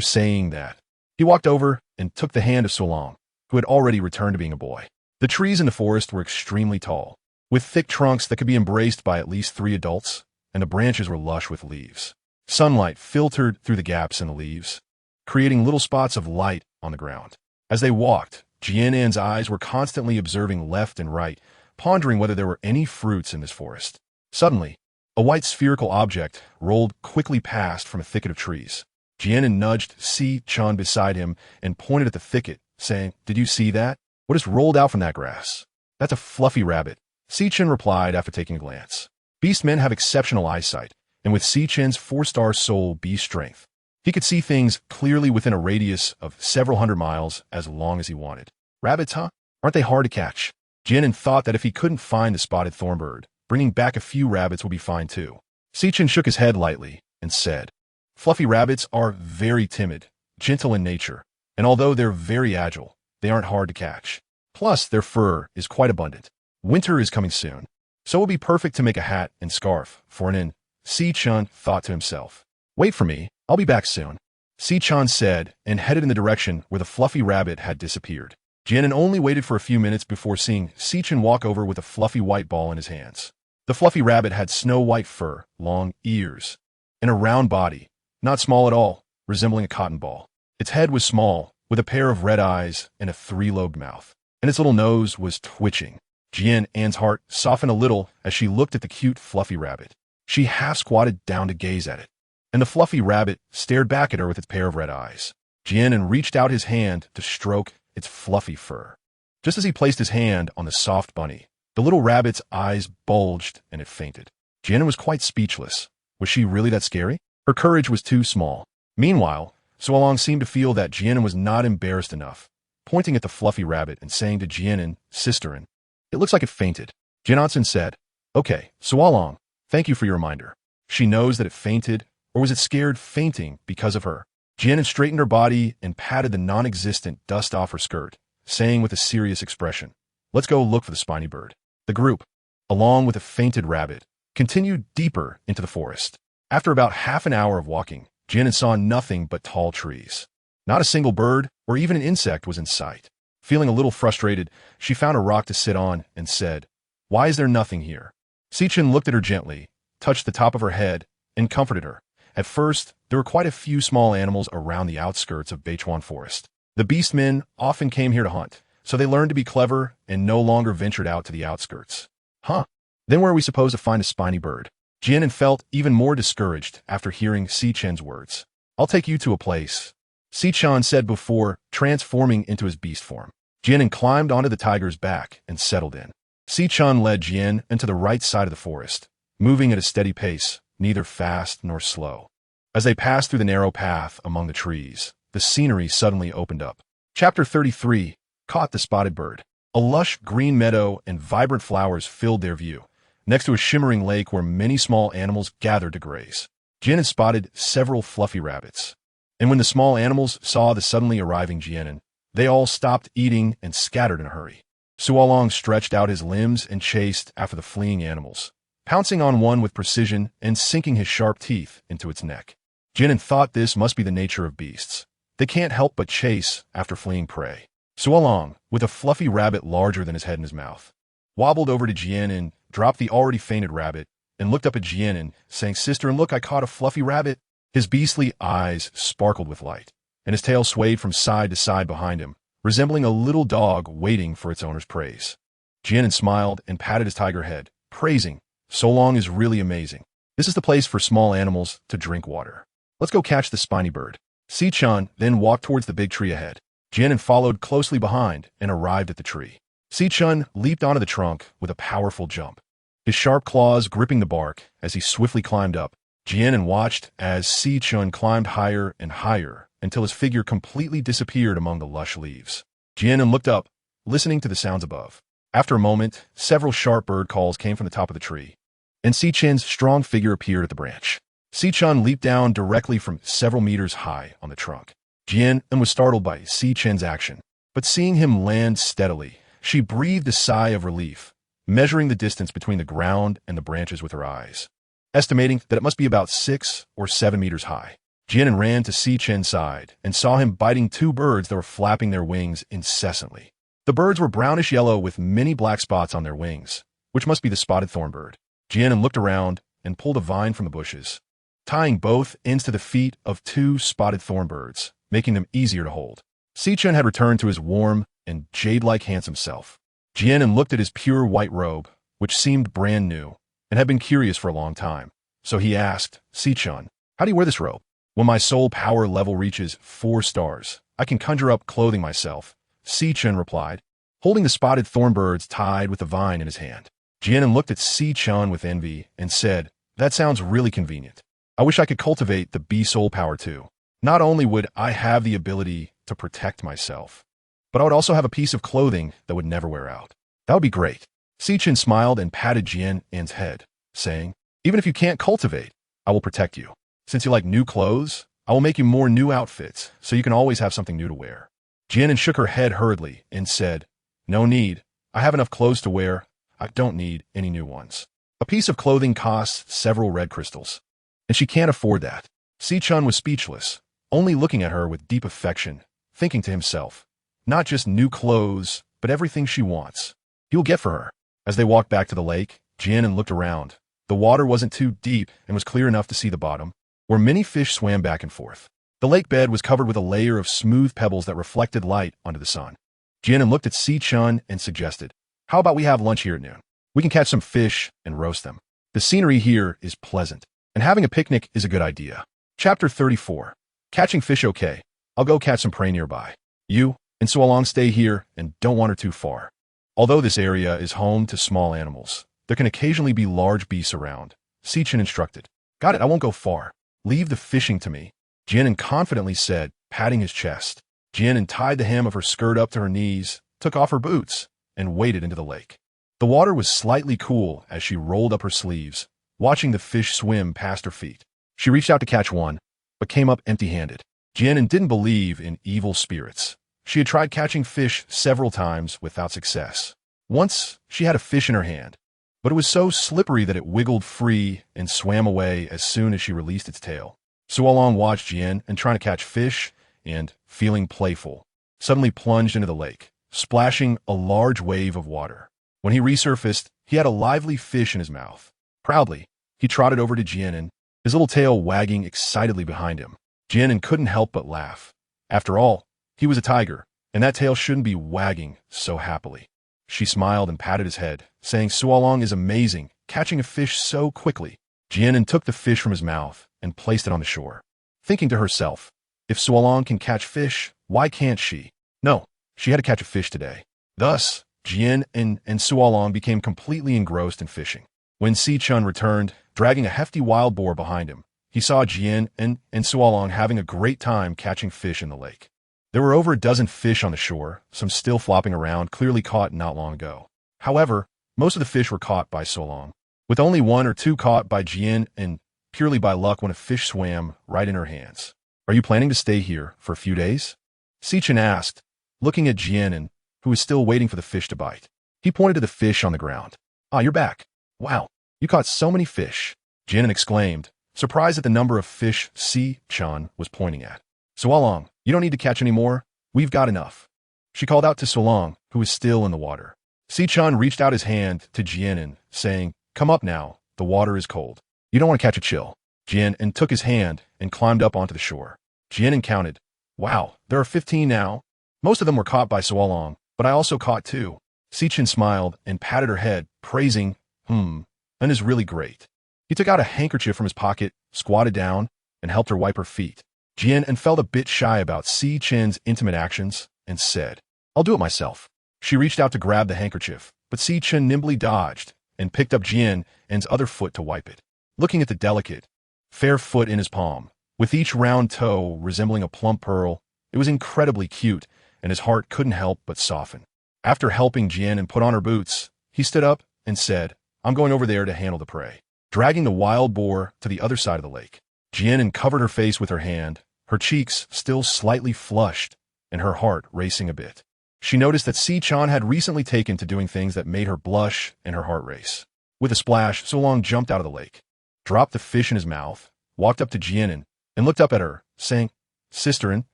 saying that, he walked over and took the hand of Solong, who had already returned to being a boy. The trees in the forest were extremely tall, with thick trunks that could be embraced by at least 3 adults, and the branches were lush with leaves. Sunlight filtered through the gaps in the leaves, creating little spots of light on the ground. As they walked, Jian An's eyes were constantly observing left and right, pondering whether there were any fruits in this forest. Suddenly, a white spherical object rolled quickly past from a thicket of trees. Jian An nudged Si-chen beside him and pointed at the thicket, saying, "Did you see that? What just rolled out from that grass?" "That's a fluffy rabbit," Si-chen replied after taking a glance. Beastmen have exceptional eyesight, and with Si-chen's 4-star soul beast strength, he could see things clearly within a radius of several hundred miles as long as he wanted. Rabbits, huh? Aren't they hard to catch? Jian An thought that if he couldn't find the spotted thornbird, bringing back a few rabbits would be fine too. Si-chen shook his head lightly and said, "Fluffy rabbits are very timid, gentle in nature, and although they're very agile, they aren't hard to catch. Plus, their fur is quite abundant. Winter is coming soon, so it will be perfect to make a hat and scarf for an inn." Si-chen thought to himself. "Wait for me, I'll be back soon," Si-chen said and headed in the direction where the fluffy rabbit had disappeared. Jian An only waited for a few minutes before seeing Si-chen walk over with a fluffy white ball in his hands. The fluffy rabbit had snow-white fur, long ears, and a round body, not small at all, resembling a cotton ball. Its head was small, with a pair of red eyes and a 3-lobed mouth, and its little nose was twitching. Jian An's heart softened a little as she looked at the cute fluffy rabbit. She half-squatted down to gaze at it, and the fluffy rabbit stared back at her with its pair of red eyes. Jian An reached out his hand to stroke its fluffy fur. Just as he placed his hand on the soft bunny, the little rabbit's eyes bulged and it fainted. Jian An was quite speechless. Was she really that scary? Her courage was too small. Meanwhile, Solong seemed to feel that Jian An was not embarrassed enough, pointing at the fluffy rabbit and saying to Jian An, "Sister An, it looks like it fainted." Jian An said, "Okay, Solong, thank you for your reminder." She knows that it fainted, or was it scared fainting because of her? Jian An straightened her body and patted the non-existent dust off her skirt, saying with a serious expression, "Let's go look for the spiny bird." The group, along with the fainted rabbit, continued deeper into the forest. After about half an hour of walking, Jian An saw nothing but tall trees. Not a single bird or even an insect was in sight. Feeling a little frustrated, she found a rock to sit on and said, "Why is there nothing here?" Si-chen looked at her gently, touched the top of her head, and comforted her. At first, there were quite a few small animals around the outskirts of Beichuan Forest. The beastmen often came here to hunt, so they learned to be clever and no longer ventured out to the outskirts. Huh? Then where are we supposed to find a spiny bird? Jian An felt even more discouraged after hearing Si-chen's words. "I'll take you to a place," Si-chen said before transforming into his beast form. Jian An climbed onto the tiger's back and settled in. Si-chen led Jian into the right side of the forest, moving at a steady pace, neither fast nor slow. As they passed through the narrow path among the trees, the scenery suddenly opened up. Chapter 33, Caught the Spotted Bird. A lush green meadow and vibrant flowers filled their view, next to a shimmering lake where many small animals gathered to graze. Jian An spotted several fluffy rabbits, and when the small animals saw the suddenly arriving Jian An, they all stopped eating and scattered in a hurry. Suolong stretched out his limbs and chased after the fleeing animals, pouncing on one with precision and sinking his sharp teeth into its neck. Jian An thought this must be the nature of beasts. They can't help but chase after fleeing prey. Suolong, with a fluffy rabbit larger than his head in his mouth, wobbled over to Jian An, dropped the already fainted rabbit, and looked up at Jian An, saying, "Sister, and look, I caught a fluffy rabbit." His beastly eyes sparkled with light, and his tail swayed from side to side behind him, resembling a little dog waiting for its owner's praise. Jian An smiled and patted his tiger head, praising, "Solong is really amazing. This is the place for small animals to drink water. Let's go catch the spiny bird." Si-chen then walked towards the big tree ahead. Jian An followed closely behind and arrived at the tree. Si-chen leaped onto the trunk with a powerful jump, his sharp claws gripping the bark as he swiftly climbed up. Jian An watched as Si-chen climbed higher and higher until his figure completely disappeared among the lush leaves. Jian An looked up, listening to the sounds above. After a moment, several sharp bird calls came from the top of the tree, and Si Chen's strong figure appeared at the branch. Si Chen leaped down directly from several meters high on the trunk. Jian An was startled by Si Chen's action, but seeing him land steadily, she breathed a sigh of relief, measuring the distance between the ground and the branches with her eyes, estimating that it must be about 6 or 7 meters high. Jian An ran to Si Chen's side and saw him biting two birds that were flapping their wings incessantly. The birds were brownish-yellow with many black spots on their wings, which must be the spotted thornbird. Jian An looked around and pulled a vine from the bushes, tying both ends to the feet of two spotted thornbirds, making them easier to hold. Si Chen had returned to his warm and jade-like handsome self. Jian An looked at his pure white robe, which seemed brand new, and had been curious for a long time. So he asked, Si Chen, how do you wear this robe? When my soul power level reaches 4 stars, I can conjure up clothing myself, Si Chen replied, holding the spotted thornbirds tied with a vine in his hand. Jian An looked at Si Chen with envy and said, that sounds really convenient. I wish I could cultivate the bee soul power too. Not only would I have the ability to protect myself, but I would also have a piece of clothing that would never wear out. That would be great. Si Chen smiled and patted Jian An's head, saying, even if you can't cultivate, I will protect you. Since you like new clothes, I will make you more new outfits, so you can always have something new to wear. Jian An shook her head hurriedly and said, no need. I have enough clothes to wear. I don't need any new ones. A piece of clothing costs several red crystals, and she can't afford that. Si Chen was speechless, only looking at her with deep affection, thinking to himself, not just new clothes, but everything she wants. He will get for her. As they walked back to the lake, Jian An looked around. The water wasn't too deep and was clear enough to see the bottom, where many fish swam back and forth. The lake bed was covered with a layer of smooth pebbles that reflected light onto the sun. Jian An looked at Si Chen and suggested, how about we have lunch here at noon? We can catch some fish and roast them. The scenery here is pleasant, and having a picnic is a good idea. Chapter 34. Catching fish okay. I'll go catch some prey nearby. You and Suolong stay here and don't wander too far. Although this area is home to small animals, there can occasionally be large beasts around. Si Chen instructed. Got it, I won't go far. Leave the fishing to me, Jian An confidently said, patting his chest. Jian An tied the hem of her skirt up to her knees, took off her boots, and waded into the lake. The water was slightly cool as she rolled up her sleeves, watching the fish swim past her feet. She reached out to catch one, but came up empty-handed. Jian An didn't believe in evil spirits. She had tried catching fish several times without success. Once, she had a fish in her hand, but it was so slippery that it wiggled free and swam away as soon as she released its tail. Suolong watched Jian An trying to catch fish and, feeling playful, suddenly plunged into the lake, splashing a large wave of water. When he resurfaced, he had a lively fish in his mouth. Proudly, he trotted over to Jian An, his little tail wagging excitedly behind him. Jian An couldn't help but laugh. After all, he was a tiger, and that tail shouldn't be wagging so happily. She smiled and patted his head, saying Suolong is amazing, catching a fish so quickly. Jian An took the fish from his mouth and placed it on the shore, thinking to herself, if Suolong can catch fish, why can't she? No, she had to catch a fish today. Thus, Jian An and Suolong became completely engrossed in fishing. When Si Chen returned, dragging a hefty wild boar behind him, he saw Jian An and Suolong having a great time catching fish in the lake. There were over a dozen fish on the shore, some still flopping around, clearly caught not long ago. However, most of the fish were caught by Suolong, with only 1 or 2 caught by Jian An purely by luck when a fish swam right in her hands. Are you planning to stay here for a few days? Si Chen asked, looking at Jian An, who was still waiting for the fish to bite. He pointed to the fish on the ground. Ah, you're back. Wow, you caught so many fish, Jian An exclaimed, surprised at the number of fish Si Chen was pointing at. Suolong, you don't need to catch any more. We've got enough. She called out to Suolong, who was still in the water. Si Chen reached out his hand to Jian An, saying, come up now, the water is cold. You don't want to catch a chill. Jian An took his hand and climbed up onto the shore. Jian An counted. Wow, there are 15 now. Most of them were caught by Suolong, but I also caught 2. Si Chen smiled and patted her head, praising, An is really great. He took out a handkerchief from his pocket, squatted down, and helped her wipe her feet. Jian An felt a bit shy about Si Chen's intimate actions and said, I'll do it myself. She reached out to grab the handkerchief, but Si Chen nimbly dodged and picked up Jian An's other foot to wipe it. Looking at the delicate, fair foot in his palm, with each round toe resembling a plump pearl, it was incredibly cute, and his heart couldn't help but soften. After helping Jian An put on her boots, he stood up and said, "I'm going over there to handle the prey," dragging the wild boar to the other side of the lake. Jian An covered her face with her hand, her cheeks still slightly flushed, and her heart racing a bit. She noticed that Si-chan had recently taken to doing things that made her blush and her heart race. With a splash, So Long jumped out of the lake, dropped the fish in his mouth, walked up to Jian An, and looked up at her, saying, "Sister An,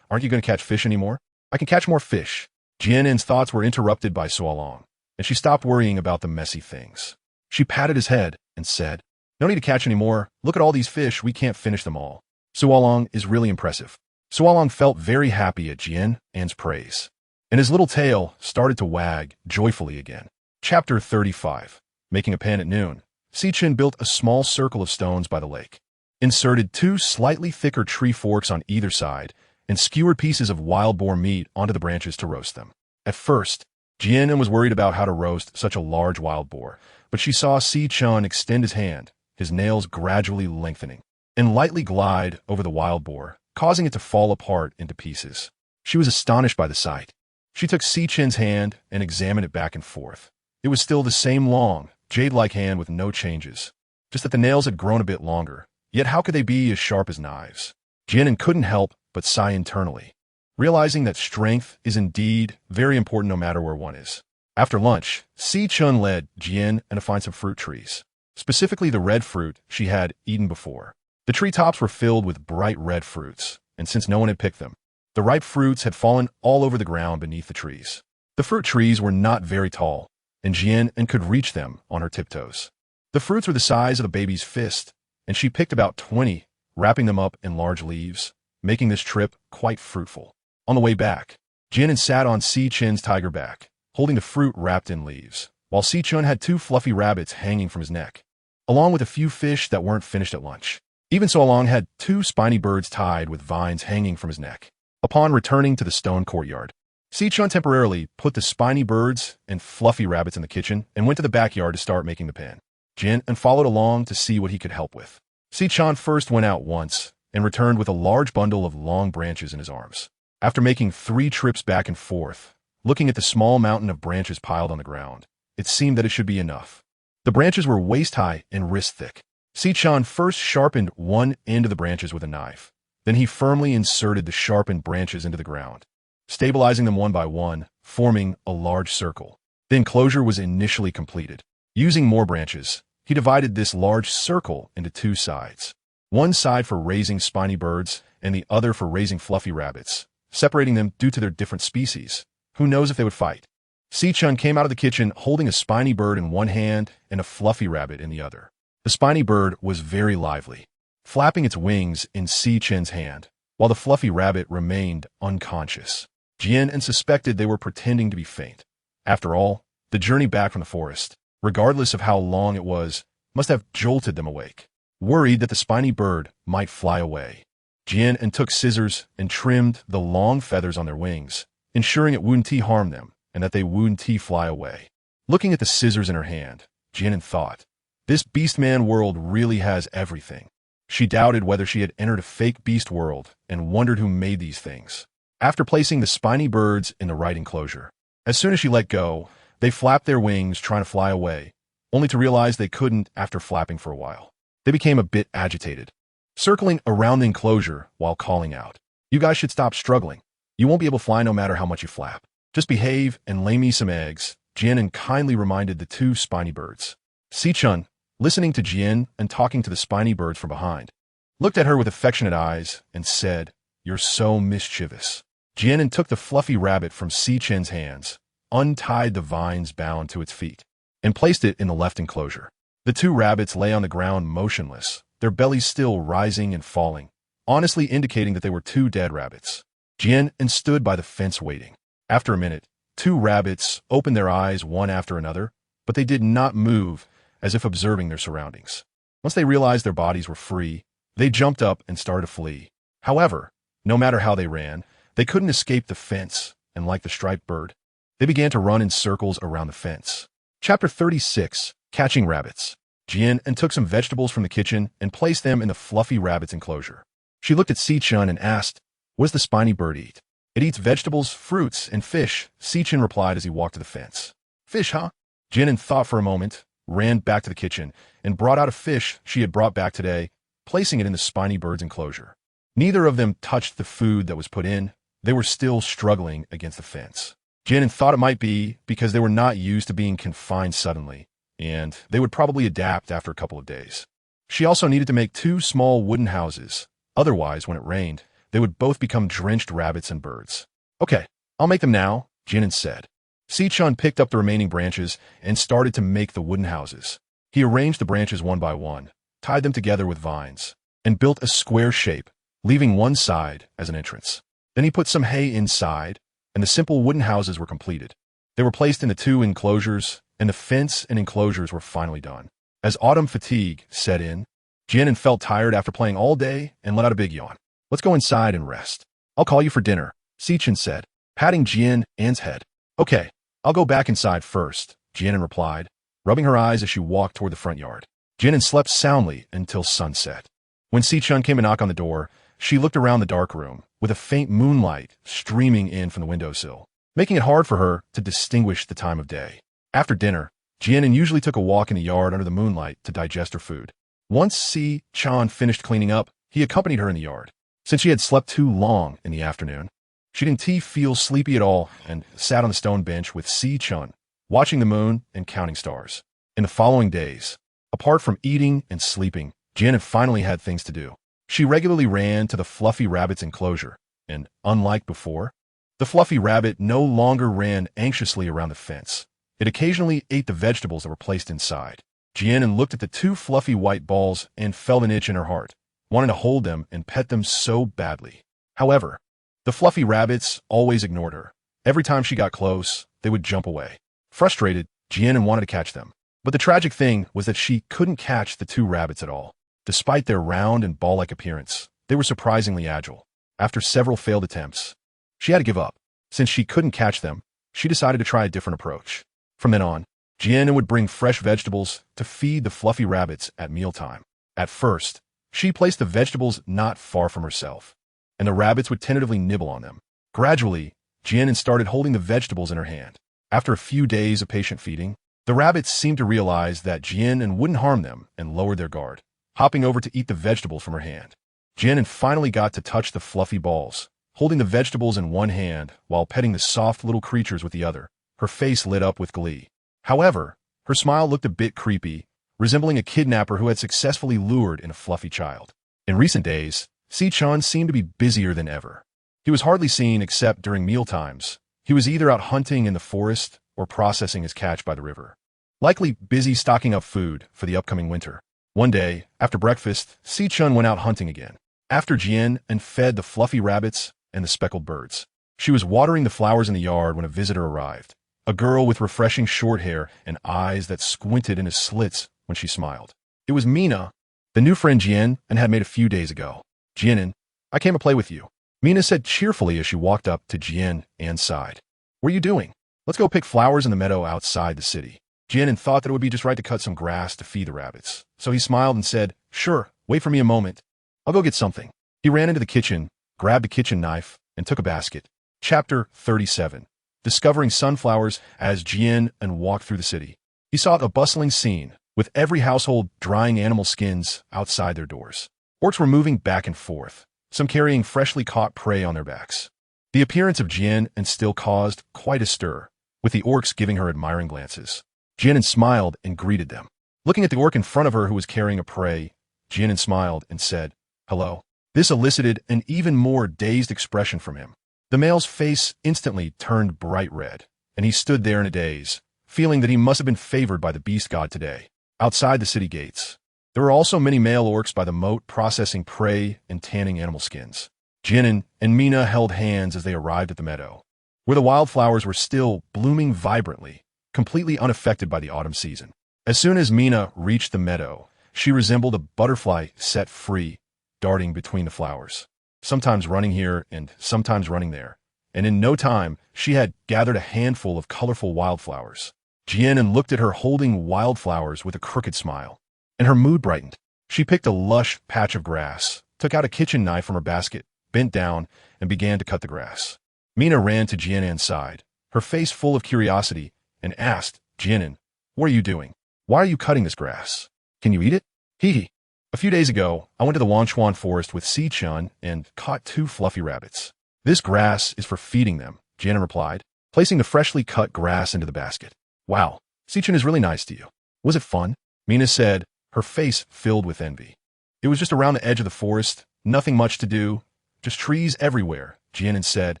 aren't you going to catch fish anymore? I can catch more fish." Jian An's thoughts were interrupted by So Long, and she stopped worrying about the messy things. She patted his head and said, "No need to catch any more. Look at all these fish. We can't finish them all." So Long is really impressive. So Long felt very happy at Jian An's praise, and his little tail started to wag joyfully again. Chapter 35. Making a pan at noon. Si-chan built a small circle of stones by the lake, inserted 2 slightly thicker tree forks on either side, and skewered pieces of wild boar meat onto the branches to roast them. At first, Jian An was worried about how to roast such a large wild boar, but she saw Si-chan extend his hand, his nails gradually lengthening, and lightly glide over the wild boar, causing it to fall apart into pieces. She was astonished by the sight. She took Si-chan's hand and examined it back and forth. It was still the same long, jade-like hand with no changes, just that the nails had grown a bit longer. Yet how could they be as sharp as knives? Jian An couldn't help but sigh internally, realizing that strength is indeed very important no matter where one is. After lunch, Si-chan led Jian An to find some fruit trees, specifically the red fruit she had eaten before. The treetops were filled with bright red fruits, and since no one had picked them, the ripe fruits had fallen all over the ground beneath the trees. The fruit trees were not very tall, and Jian An could reach them on her tiptoes. The fruits were the size of a baby's fist, and she picked about 20, wrapping them up in large leaves, making this trip quite fruitful. On the way back, Jian An sat on Si-chan's tiger back, holding the fruit wrapped in leaves, while Si-chan had 2 fluffy rabbits hanging from his neck, along with a few fish that weren't finished at lunch. Even So Long had 2 spiny birds tied with vines hanging from his neck. Upon returning to the stone courtyard, Si-chan temporarily put the spiny birds and fluffy rabbits in the kitchen and went to the backyard to start making the pan. Jian An followed along to see what he could help with. Si-chan first went out once and returned with a large bundle of long branches in his arms. After making 3 trips back and forth, looking at the small mountain of branches piled on the ground, it seemed that it should be enough. The branches were waist-high and wrist-thick. Si-chan first sharpened one end of the branches with a knife. Then he firmly inserted the sharpened branches into the ground, stabilizing them one by one, forming a large circle. The enclosure was initially completed. Using more branches, he divided this large circle into 2 sides. One side for raising spiny birds and the other for raising fluffy rabbits, separating them due to their different species. Who knows if they would fight? Si-chan came out of the kitchen holding a spiny bird in one hand and a fluffy rabbit in the other. The spiny bird was very lively, flapping its wings in Si-chan's hand, while the fluffy rabbit remained unconscious. Jian An suspected they were pretending to be faint. After all, the journey back from the forest, regardless of how long it was, must have jolted them awake. Worried that the spiny bird might fly away, Jian An took scissors and trimmed the long feathers on their wings, ensuring it wouldn't harm them and that they wouldn't fly away. Looking at the scissors in her hand, Jian An thought, this beastman world really has everything. She doubted whether she had entered a fake beast world and wondered who made these things. After placing the spiny birds in the right enclosure, as soon as she let go, they flapped their wings trying to fly away, only to realize they couldn't after flapping for a while. They became a bit agitated, circling around the enclosure while calling out, "You guys should stop struggling. You won't be able to fly no matter how much you flap. Just behave and lay me some eggs," Jian An kindly reminded the 2 spiny birds. Si-chan, listening to Jian and talking to the spiny birds from behind, looked at her with affectionate eyes and said, "You're so mischievous." Jian An took the fluffy rabbit from Si-chan's hands, untied the vines bound to its feet, and placed it in the left enclosure. The 2 rabbits lay on the ground motionless, their bellies still rising and falling, honestly indicating that they were 2 dead rabbits. Jian An stood by the fence waiting. After a minute, 2 rabbits opened their eyes one after another, but they did not move, as if observing their surroundings. Once they realized their bodies were free, they jumped up and started to flee. However, no matter how they ran, they couldn't escape the fence, and like the striped bird, they began to run in circles around the fence. Chapter 36. Catching Rabbits. Jian An took some vegetables from the kitchen and placed them in the fluffy rabbit's enclosure. She looked at Si-chan and asked, "What does the spiny bird eat?" It eats vegetables, fruits, and fish, Sichin replied as he walked to the fence. Fish, huh? Jian An thought for a moment, ran back to the kitchen, and brought out a fish she had brought back today, placing it in the spiny bird's enclosure. Neither of them touched the food that was put in. They were still struggling against the fence. Jian An thought it might be because they were not used to being confined suddenly, and they would probably adapt after a couple of days. She also needed to make 2 small wooden houses. Otherwise, when it rained, they would both become drenched rabbits and birds. Okay, I'll make them now, Jian An said. Sichin picked up the remaining branches and started to make the wooden houses. He arranged the branches one by one, tied them together with vines, and built a square shape, leaving one side as an entrance. Then he put some hay inside, and the simple wooden houses were completed. They were placed in the 2 enclosures, and the fence and enclosures were finally done. As autumn fatigue set in, Jian An felt tired after playing all day and let out a big yawn. Let's go inside and rest. I'll call you for dinner, Sichin said, patting Jian An's head. Okay, I'll go back inside first, Jian An replied, rubbing her eyes as she walked toward the front yard. Jian An slept soundly until sunset. When Sichin came to knock on the door, she looked around the dark room, with a faint moonlight streaming in from the windowsill, making it hard for her to distinguish the time of day. After dinner, Jian An usually took a walk in the yard under the moonlight to digest her food. Once Sichin finished cleaning up, he accompanied her in the yard. Since she had slept too long in the afternoon, she didn't feel sleepy at all and sat on the stone bench with Sichin, watching the moon and counting stars. In the following days, apart from eating and sleeping, Jian An finally had things to do. She regularly ran to the fluffy rabbit's enclosure, and unlike before, the fluffy rabbit no longer ran anxiously around the fence. It occasionally ate the vegetables that were placed inside. Jian An looked at the 2 fluffy white balls and felt an itch in her heart, wanting to hold them and pet them so badly. However, the fluffy rabbits always ignored her. Every time she got close, they would jump away. Frustrated, Jian An wanted to catch them. But the tragic thing was that she couldn't catch the 2 rabbits at all. Despite their round and ball-like appearance, they were surprisingly agile. After several failed attempts, she had to give up. Since she couldn't catch them, she decided to try a different approach. From then on, Jian An would bring fresh vegetables to feed the fluffy rabbits at mealtime. At first, she placed the vegetables not far from herself, and the rabbits would tentatively nibble on them. Gradually, Jian An started holding the vegetables in her hand. After a few days of patient feeding, the rabbits seemed to realize that Jian An wouldn't harm them and lowered their guard, hopping over to eat the vegetables from her hand. Jian An finally got to touch the fluffy balls, holding the vegetables in one hand while petting the soft little creatures with the other. Her face lit up with glee. However, her smile looked a bit creepy, resembling a kidnapper who had successfully lured in a fluffy child. In recent days, Sichin seemed to be busier than ever. He was hardly seen except during mealtimes. He was either out hunting in the forest or processing his catch by the river, likely busy stocking up food for the upcoming winter. One day, after breakfast, Sichin went out hunting again. After Jian An fed the fluffy rabbits and the speckled birds, she was watering the flowers in the yard when a visitor arrived. A girl with refreshing short hair and eyes that squinted into slits when she smiled. It was Mina, the new friend Jian An had made a few days ago. Jian An, I came to play with you, Mina said cheerfully as she walked up to Jian An's side. What are you doing? Let's go pick flowers in the meadow outside the city. Jian An thought that it would be just right to cut some grass to feed the rabbits, so he smiled and said, Sure, wait for me a moment. I'll go get something. He ran into the kitchen, grabbed a kitchen knife, and took a basket. Chapter 37. Discovering sunflowers as Jian An walked through the city. He saw a bustling scene, with every household drying animal skins outside their doors. Orcs were moving back and forth, some carrying freshly caught prey on their backs. The appearance of Jian An still caused quite a stir, with the orcs giving her admiring glances. Jian An smiled and greeted them. Looking at the orc in front of her who was carrying a prey, Jian An smiled and said, Hello. This elicited an even more dazed expression from him. The male's face instantly turned bright red, and he stood there in a daze, feeling that he must have been favored by the beast god today. Outside the city gates, there were also many male orcs by the moat processing prey and tanning animal skins. Jian An and Mina held hands as they arrived at the meadow, where the wildflowers were still blooming vibrantly, completely unaffected by the autumn season. As soon as Mina reached the meadow, she resembled a butterfly set free, darting between the flowers, sometimes running here and sometimes running there, and in no time she had gathered a handful of colorful wildflowers. Jian An looked at her holding wildflowers with a crooked smile, and her mood brightened. She picked a lush patch of grass, took out a kitchen knife from her basket, bent down, and began to cut the grass. Mina ran to Jian An's side, her face full of curiosity, and asked, Jian An, what are you doing? Why are you cutting this grass? Can you eat it? Hee hee. A few days ago, I went to the Wanchuan forest with Sichuan and caught 2 fluffy rabbits. This grass is for feeding them, Jian An replied, placing the freshly cut grass into the basket. Wow, Sichuan is really nice to you. Was it fun? Mina said, her face filled with envy. It was just around the edge of the forest, nothing much to do, just trees everywhere, Jian An said,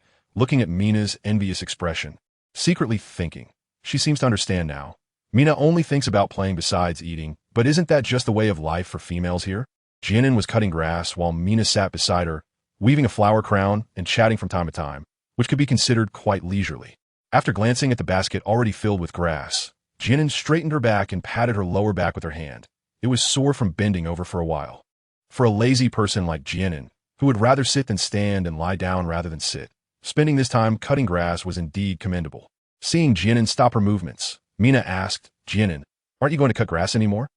looking at Mina's envious expression, secretly thinking. She seems to understand now. Mina only thinks about playing besides eating, but isn't that just the way of life for females here? Jian An was cutting grass while Mina sat beside her, weaving a flower crown and chatting from time to time, which could be considered quite leisurely. After glancing at the basket already filled with grass, Jian An straightened her back and patted her lower back with her hand. It was sore from bending over for a while. For a lazy person like Jian An, who would rather sit than stand and lie down rather than sit, spending this time cutting grass was indeed commendable. Seeing Jian An stop her movements, Mina asked, Jian An, aren't you going to cut grass anymore?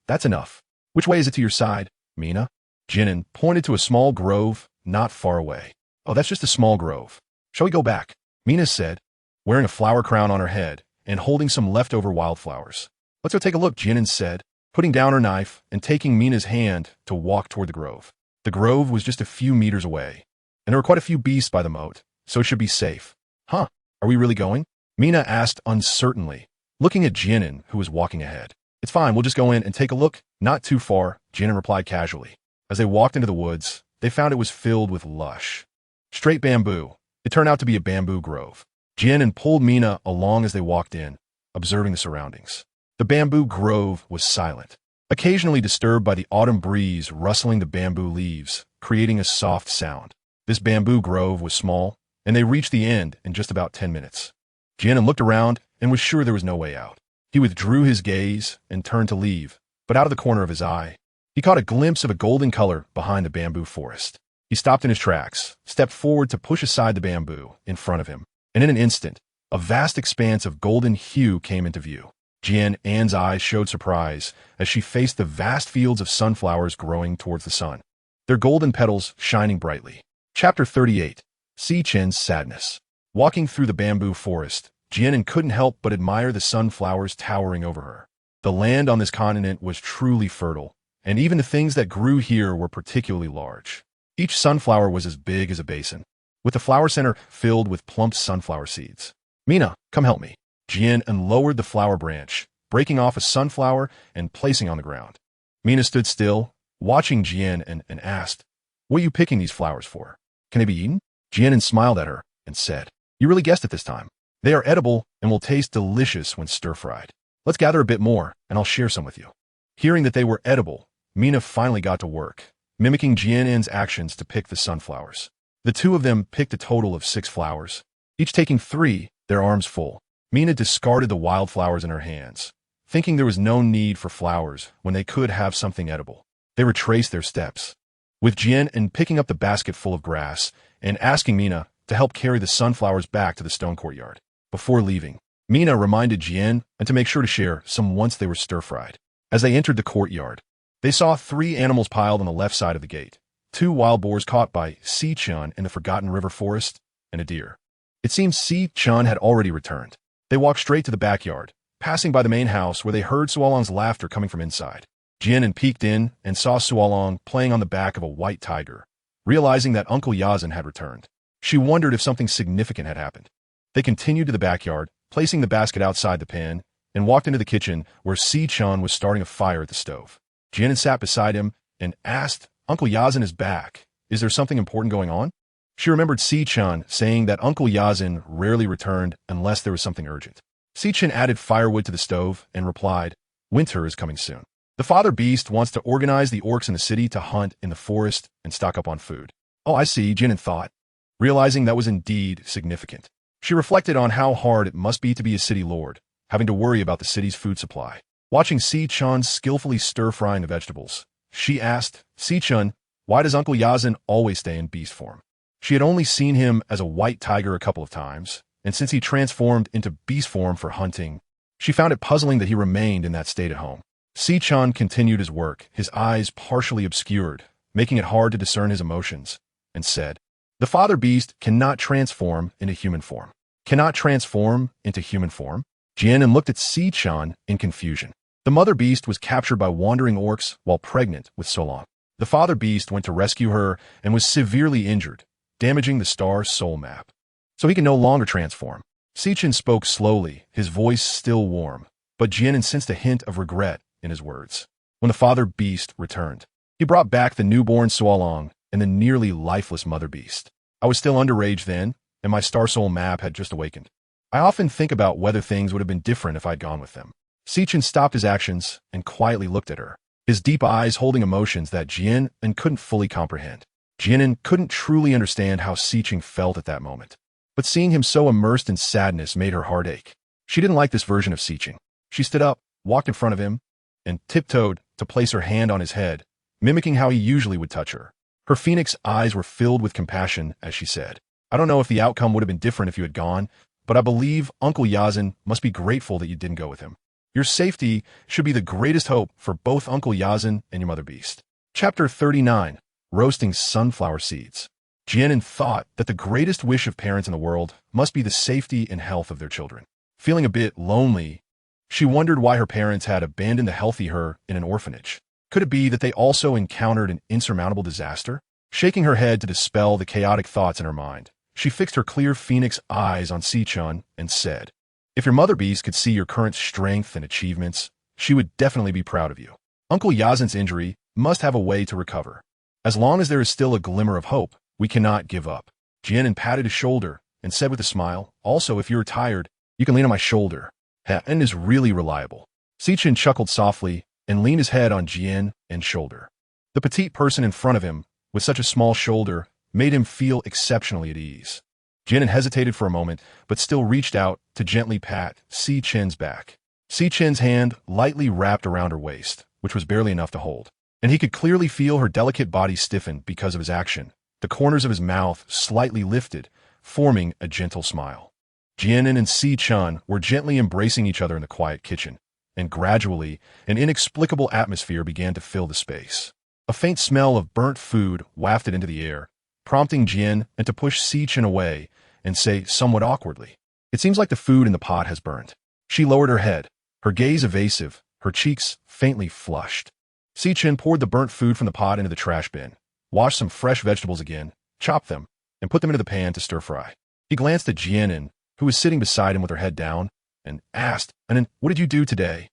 That's enough. Which way is it to your side, Mina? Jian An pointed to a small grove not far away. Oh, that's just a small grove. Shall we go back? Mina said, wearing a flower crown on her head and holding some leftover wildflowers. Let's go take a look, Jian An said, putting down her knife and taking Mina's hand to walk toward the grove. The grove was just a few meters away, and there were quite a few beasts by the moat, so it should be safe. Huh, are we really going? Mina asked uncertainly, looking at Jian An, who was walking ahead. It's fine, we'll just go in and take a look. Not too far, Jian An replied casually. As they walked into the woods, they found it was filled with lush, straight bamboo. It turned out to be a bamboo grove. Jian An pulled Mina along as they walked in, observing the surroundings. The bamboo grove was silent, occasionally disturbed by the autumn breeze rustling the bamboo leaves, creating a soft sound. This bamboo grove was small, and they reached the end in just about 10 minutes. Jian An looked around and was sure there was no way out. He withdrew his gaze and turned to leave, but out of the corner of his eye, he caught a glimpse of a golden color behind the bamboo forest. He stopped in his tracks, stepped forward to push aside the bamboo in front of him, and in an instant, a vast expanse of golden hue came into view. Jian An's eyes showed surprise as she faced the vast fields of sunflowers growing towards the sun, their golden petals shining brightly. Chapter 38. Si Chen's Sadness. Walking through the bamboo forest, Jian An couldn't help but admire the sunflowers towering over her. The land on this continent was truly fertile, and even the things that grew here were particularly large. Each sunflower was as big as a basin, with the flower center filled with plump sunflower seeds. Mina, come help me. Jian An lowered the flower branch, breaking off a sunflower and placing on the ground. Mina stood still, watching Jian An, and asked, what are you picking these flowers for? Can they be eaten? Jian An smiled at her and said, you really guessed it this time. They are edible and will taste delicious when stir-fried. Let's gather a bit more, and I'll share some with you. Hearing that they were edible, Mina finally got to work, mimicking Jian An's actions to pick the sunflowers. The two of them picked a total of 6 flowers, each taking 3, their arms full. Mina discarded the wildflowers in her hands, thinking there was no need for flowers when they could have something edible. They retraced their steps, with Jian An picking up the basket full of grass and asking Mina to help carry the sunflowers back to the stone courtyard. Before leaving, Mina reminded Jian An to make sure to share some once they were stir-fried. As they entered the courtyard, they saw 3 animals piled on the left side of the gate, 2 wild boars caught by Sichuan in the Forgotten River Forest, and a deer. It seems Sichuan had already returned. They walked straight to the backyard, passing by the main house where they heard Suolong's laughter coming from inside. Jian An peeked in and saw Suolong playing on the back of a white tiger. Realizing that Uncle Yazan had returned, she wondered if something significant had happened. They continued to the backyard, placing the basket outside the pen, and walked into the kitchen where Sichuan was starting a fire at the stove. Jian An sat beside him and asked, Uncle Yazan is back. Is there something important going on? She remembered Sichuan saying that Uncle Yazan rarely returned unless there was something urgent. Sichuan added firewood to the stove and replied, winter is coming soon. The father beast wants to organize the orcs in the city to hunt in the forest and stock up on food. Oh, I see, Jian An thought, realizing that was indeed significant. She reflected on how hard it must be to be a city lord, having to worry about the city's food supply. Watching Sichuan skillfully stir-frying the vegetables, she asked, Sichuan, why does Uncle Yazan always stay in beast form? She had only seen him as a white tiger a couple of times, and since he transformed into beast form for hunting, she found it puzzling that he remained in that state at home. Sichuan continued his work, his eyes partially obscured, making it hard to discern his emotions, and said, The father beast cannot transform into human form. Cannot transform into human form? Jian An looked at Si-chan in confusion. The mother beast was captured by wandering orcs while pregnant with Solong. The father beast went to rescue her and was severely injured, damaging the star's soul map. So he can no longer transform. Si-chan spoke slowly, his voice still warm, but Jian An sensed a hint of regret in his words. When the father beast returned, he brought back the newborn Solong and the nearly lifeless mother beast. I was still underage then, and my star soul map had just awakened. I often think about whether things would have been different if I'd gone with them. Si-chan stopped his actions and quietly looked at her, his deep eyes holding emotions that Jian An couldn't fully comprehend. Jian An couldn't truly understand how Si-chan felt at that moment, but seeing him so immersed in sadness made her heart ache. She didn't like this version of Si-chan. She stood up, walked in front of him, and tiptoed to place her hand on his head, mimicking how he usually would touch her. Her phoenix eyes were filled with compassion as she said, I don't know if the outcome would have been different if you had gone, but I believe Uncle Eyesand must be grateful that you didn't go with him. Your safety should be the greatest hope for both Uncle Eyesand and your mother beast. Chapter 39. Roasting Sunflower Seeds. Jian An thought that the greatest wish of parents in the world must be the safety and health of their children. Feeling a bit lonely, she wondered why her parents had abandoned the healthy her in an orphanage. Could it be that they also encountered an insurmountable disaster? Shaking her head to dispel the chaotic thoughts in her mind, she fixed her clear phoenix eyes on Si-chan and said, If your mother beast could see your current strength and achievements, she would definitely be proud of you. Uncle Eyesand's injury must have a way to recover. As long as there is still a glimmer of hope, we cannot give up. Jian An patted his shoulder and said with a smile, Also, if you're tired, you can lean on my shoulder. An is really reliable. Si-chan chuckled softly and leaned his head on Jian An's shoulder. The petite person in front of him, with such a small shoulder, made him feel exceptionally at ease. Jian An hesitated for a moment, but still reached out to gently pat Si-chan's back. Si-chan's hand lightly wrapped around her waist, which was barely enough to hold, and he could clearly feel her delicate body stiffen because of his action. The corners of his mouth slightly lifted, forming a gentle smile. Jian An and Si-chan were gently embracing each other in the quiet kitchen, and gradually, an inexplicable atmosphere began to fill the space. A faint smell of burnt food wafted into the air, prompting Jian An to push Si-chan away and say somewhat awkwardly, It seems like the food in the pot has burnt. She lowered her head, her gaze evasive, her cheeks faintly flushed. Si-chan poured the burnt food from the pot into the trash bin, washed some fresh vegetables again, chopped them, and put them into the pan to stir-fry. He glanced at Jian An, who was sitting beside him with her head down, and asked, An, what did you do today?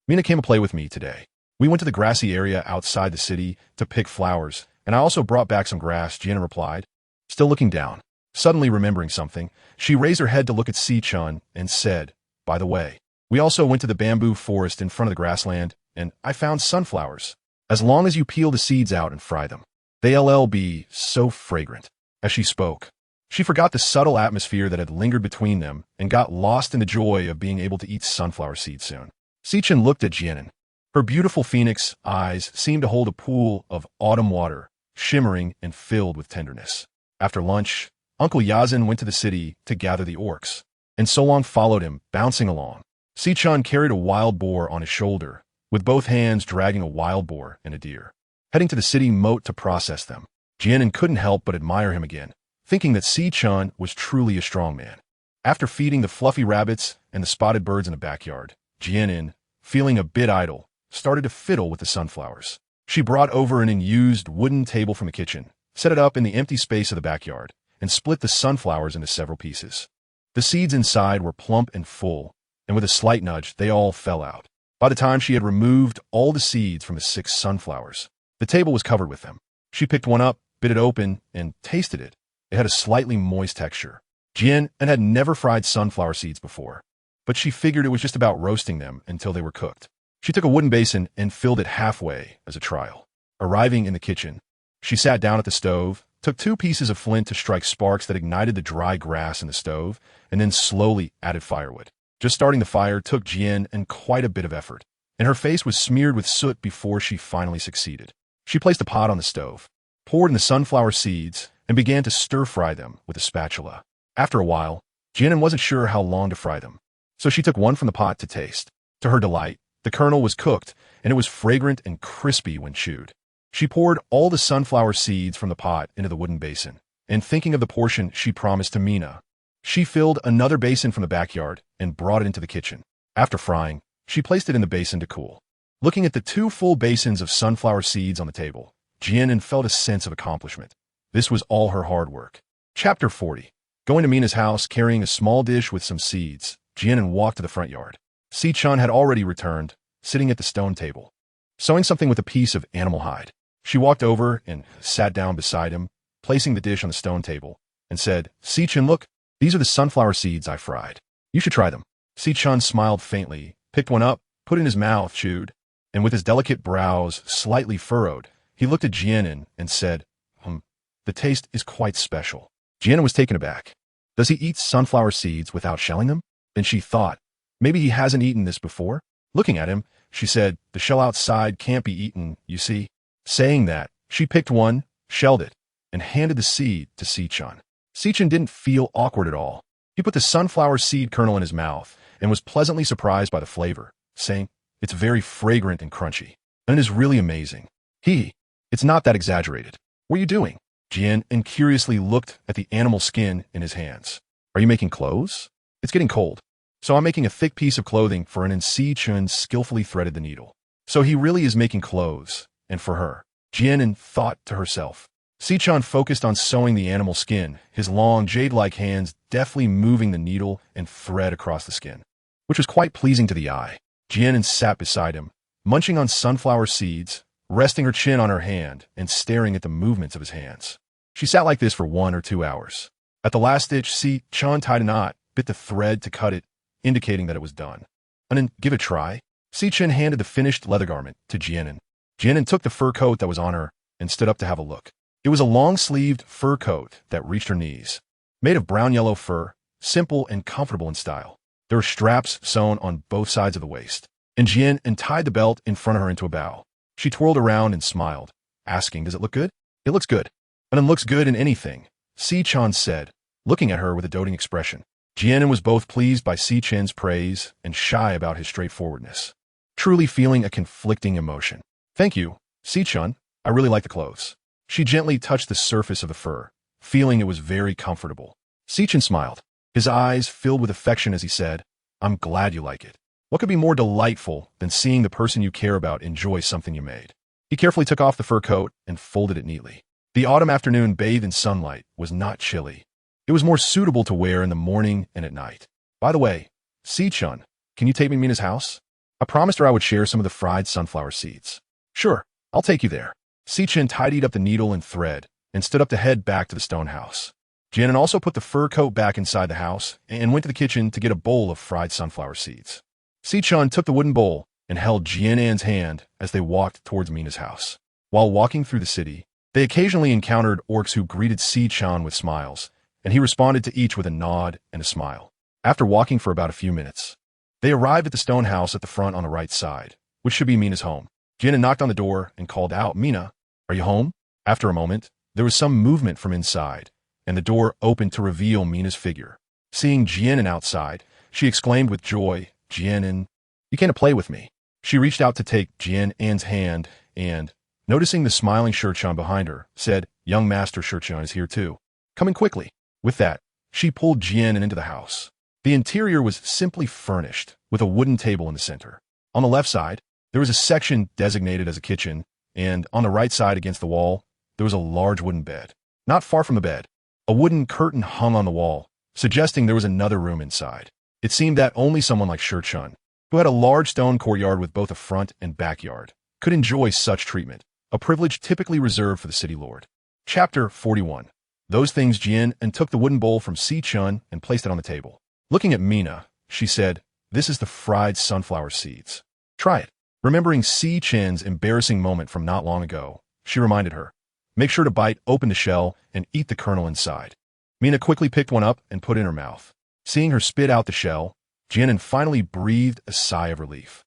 Mina came to play with me today. We went to the grassy area outside the city to pick flowers, and I also brought back some grass, Jian An replied, still looking down. Suddenly remembering something, she raised her head to look at Si-chan and said, By the way, we also went to the bamboo forest in front of the grassland, and I found sunflowers. As long as you peel the seeds out and fry them, they'll be so fragrant. As she spoke, she forgot the subtle atmosphere that had lingered between them and got lost in the joy of being able to eat sunflower seeds soon. Si-chan looked at Jian An. Her beautiful phoenix eyes seemed to hold a pool of autumn water, shimmering and filled with tenderness. After lunch, Uncle Eyesand went to the city to gather the orcs, and Solong followed him, bouncing along. Si-chan carried a wild boar on his shoulder, with both hands dragging a wild boar and a deer, heading to the city moat to process them. Jian An couldn't help but admire him again, thinking that Si-chan was truly a strong man. After feeding the fluffy rabbits and the spotted birds in the backyard, Jian An, feeling a bit idle, started to fiddle with the sunflowers. She brought over an unused wooden table from the kitchen, set it up in the empty space of the backyard, and split the sunflowers into several pieces. The seeds inside were plump and full, and with a slight nudge, they all fell out. By the time she had removed all the seeds from the 6 sunflowers, the table was covered with them. She picked one up, bit it open, and tasted it. It had a slightly moist texture. Jian An had never fried sunflower seeds before, but she figured it was just about roasting them until they were cooked. She took a wooden basin and filled it halfway as a trial. Arriving in the kitchen, she sat down at the stove, took 2 pieces of flint to strike sparks that ignited the dry grass in the stove, and then slowly added firewood. Just starting the fire took Jian An quite a bit of effort, and her face was smeared with soot before she finally succeeded. She placed a pot on the stove, poured in the sunflower seeds, and began to stir-fry them with a spatula. After a while, Jian An wasn't sure how long to fry them, so she took one from the pot to taste. To her delight, the kernel was cooked, and it was fragrant and crispy when chewed. She poured all the sunflower seeds from the pot into the wooden basin, and thinking of the portion she promised to Mina. She filled another basin from the backyard and brought it into the kitchen. After frying, she placed it in the basin to cool. Looking at the 2 full basins of sunflower seeds on the table, Jian An felt a sense of accomplishment. This was all her hard work. Chapter 40. Going to Mina's house carrying a small dish with some seeds, Jian An walked to the front yard. Si-chan had already returned, sitting at the stone table, sewing something with a piece of animal hide. She walked over and sat down beside him, placing the dish on the stone table, and said, Si-chan, look, these are the sunflower seeds I fried. You should try them. Si-chan smiled faintly, picked one up, put it in his mouth, chewed, and with his delicate brows slightly furrowed, he looked at Jian An and said, the taste is quite special. Jian An was taken aback. Does he eat sunflower seeds without shelling them? Then she thought, maybe he hasn't eaten this before. Looking at him, she said, the shell outside can't be eaten, you see. Saying that, she picked one, shelled it, and handed the seed to Si-chan. Si-chan didn't feel awkward at all. He put the sunflower seed kernel in his mouth and was pleasantly surprised by the flavor, saying, it's very fragrant and crunchy, and it is really amazing. It's not that exaggerated. What are you doing? Jian An curiously looked at the animal skin in his hands. Are you making clothes? It's getting cold. So I'm making a thick piece of clothing for an. And Si-chan skillfully threaded the needle. So he really is making clothes, and for her. Jian An thought to herself. Si-chan focused on sewing the animal skin, his long, jade-like hands deftly moving the needle and thread across the skin, which was quite pleasing to the eye. Jian An sat beside him, munching on sunflower seeds, resting her chin on her hand and staring at the movements of his hands. She sat like this for 1 or 2 hours. At the last stitch, Si-chan tied a knot, bit the thread to cut it, indicating that it was done. And then, give it a try. Si-chan handed the finished leather garment to Jian An. Jian An took the fur coat that was on her and stood up to have a look. It was a long-sleeved fur coat that reached her knees, made of brown-yellow fur, simple and comfortable in style. There were straps sewn on both sides of the waist, and Jian An tied the belt in front of her into a bow. She twirled around and smiled, asking, does it look good? It looks good. And it looks good in anything, Si-chan said, looking at her with a doting expression. Jian An was both pleased by Si-chan's praise and shy about his straightforwardness, truly feeling a conflicting emotion. Thank you, Si-chan. I really like the clothes. She gently touched the surface of the fur, feeling it was very comfortable. Si-chan smiled, his eyes filled with affection as he said, I'm glad you like it. What could be more delightful than seeing the person you care about enjoy something you made? He carefully took off the fur coat and folded it neatly. The autumn afternoon bathed in sunlight was not chilly. It was more suitable to wear in the morning and at night. By the way, Si-chan, can you take me to Mina's house? I promised her I would share some of the fried sunflower seeds. Sure, I'll take you there. Si-chan tidied up the needle and thread and stood up to head back to the stone house. Jian An also put the fur coat back inside the house and went to the kitchen to get a bowl of fried sunflower seeds. Si-chan took the wooden bowl and held Jian An's hand as they walked towards Mina's house. While walking through the city, they occasionally encountered orcs who greeted Si-chan with smiles, and he responded to each with a nod and a smile. After walking for about a few minutes, they arrived at the stone house at the front on the right side, which should be Mina's home. Jian An knocked on the door and called out, Mina, are you home? After a moment, there was some movement from inside, and the door opened to reveal Mina's figure. Seeing Jian An outside, she exclaimed with joy, Jian An, you came to play with me. She reached out to take Jian An's hand and, noticing the smiling Shichan behind her, said, young master Shichan is here too. Come in quickly. With that, she pulled Jian An into the house. The interior was simply furnished, with a wooden table in the center. On the left side, there was a section designated as a kitchen, and on the right side against the wall, there was a large wooden bed. Not far from the bed, a wooden curtain hung on the wall, suggesting there was another room inside. It seemed that only someone like Shichan, who had a large stone courtyard with both a front and backyard, could enjoy such treatment, a privilege typically reserved for the city lord. Chapter 41. Those things Jian An took the wooden bowl from Si-chan and placed it on the table. Looking at Mina, she said, this is the fried sunflower seeds. Try it. Remembering Si-chan's embarrassing moment from not long ago, she reminded her, make sure to bite open the shell and eat the kernel inside. Mina quickly picked one up and put it in her mouth. Seeing her spit out the shell, Jian An finally breathed a sigh of relief.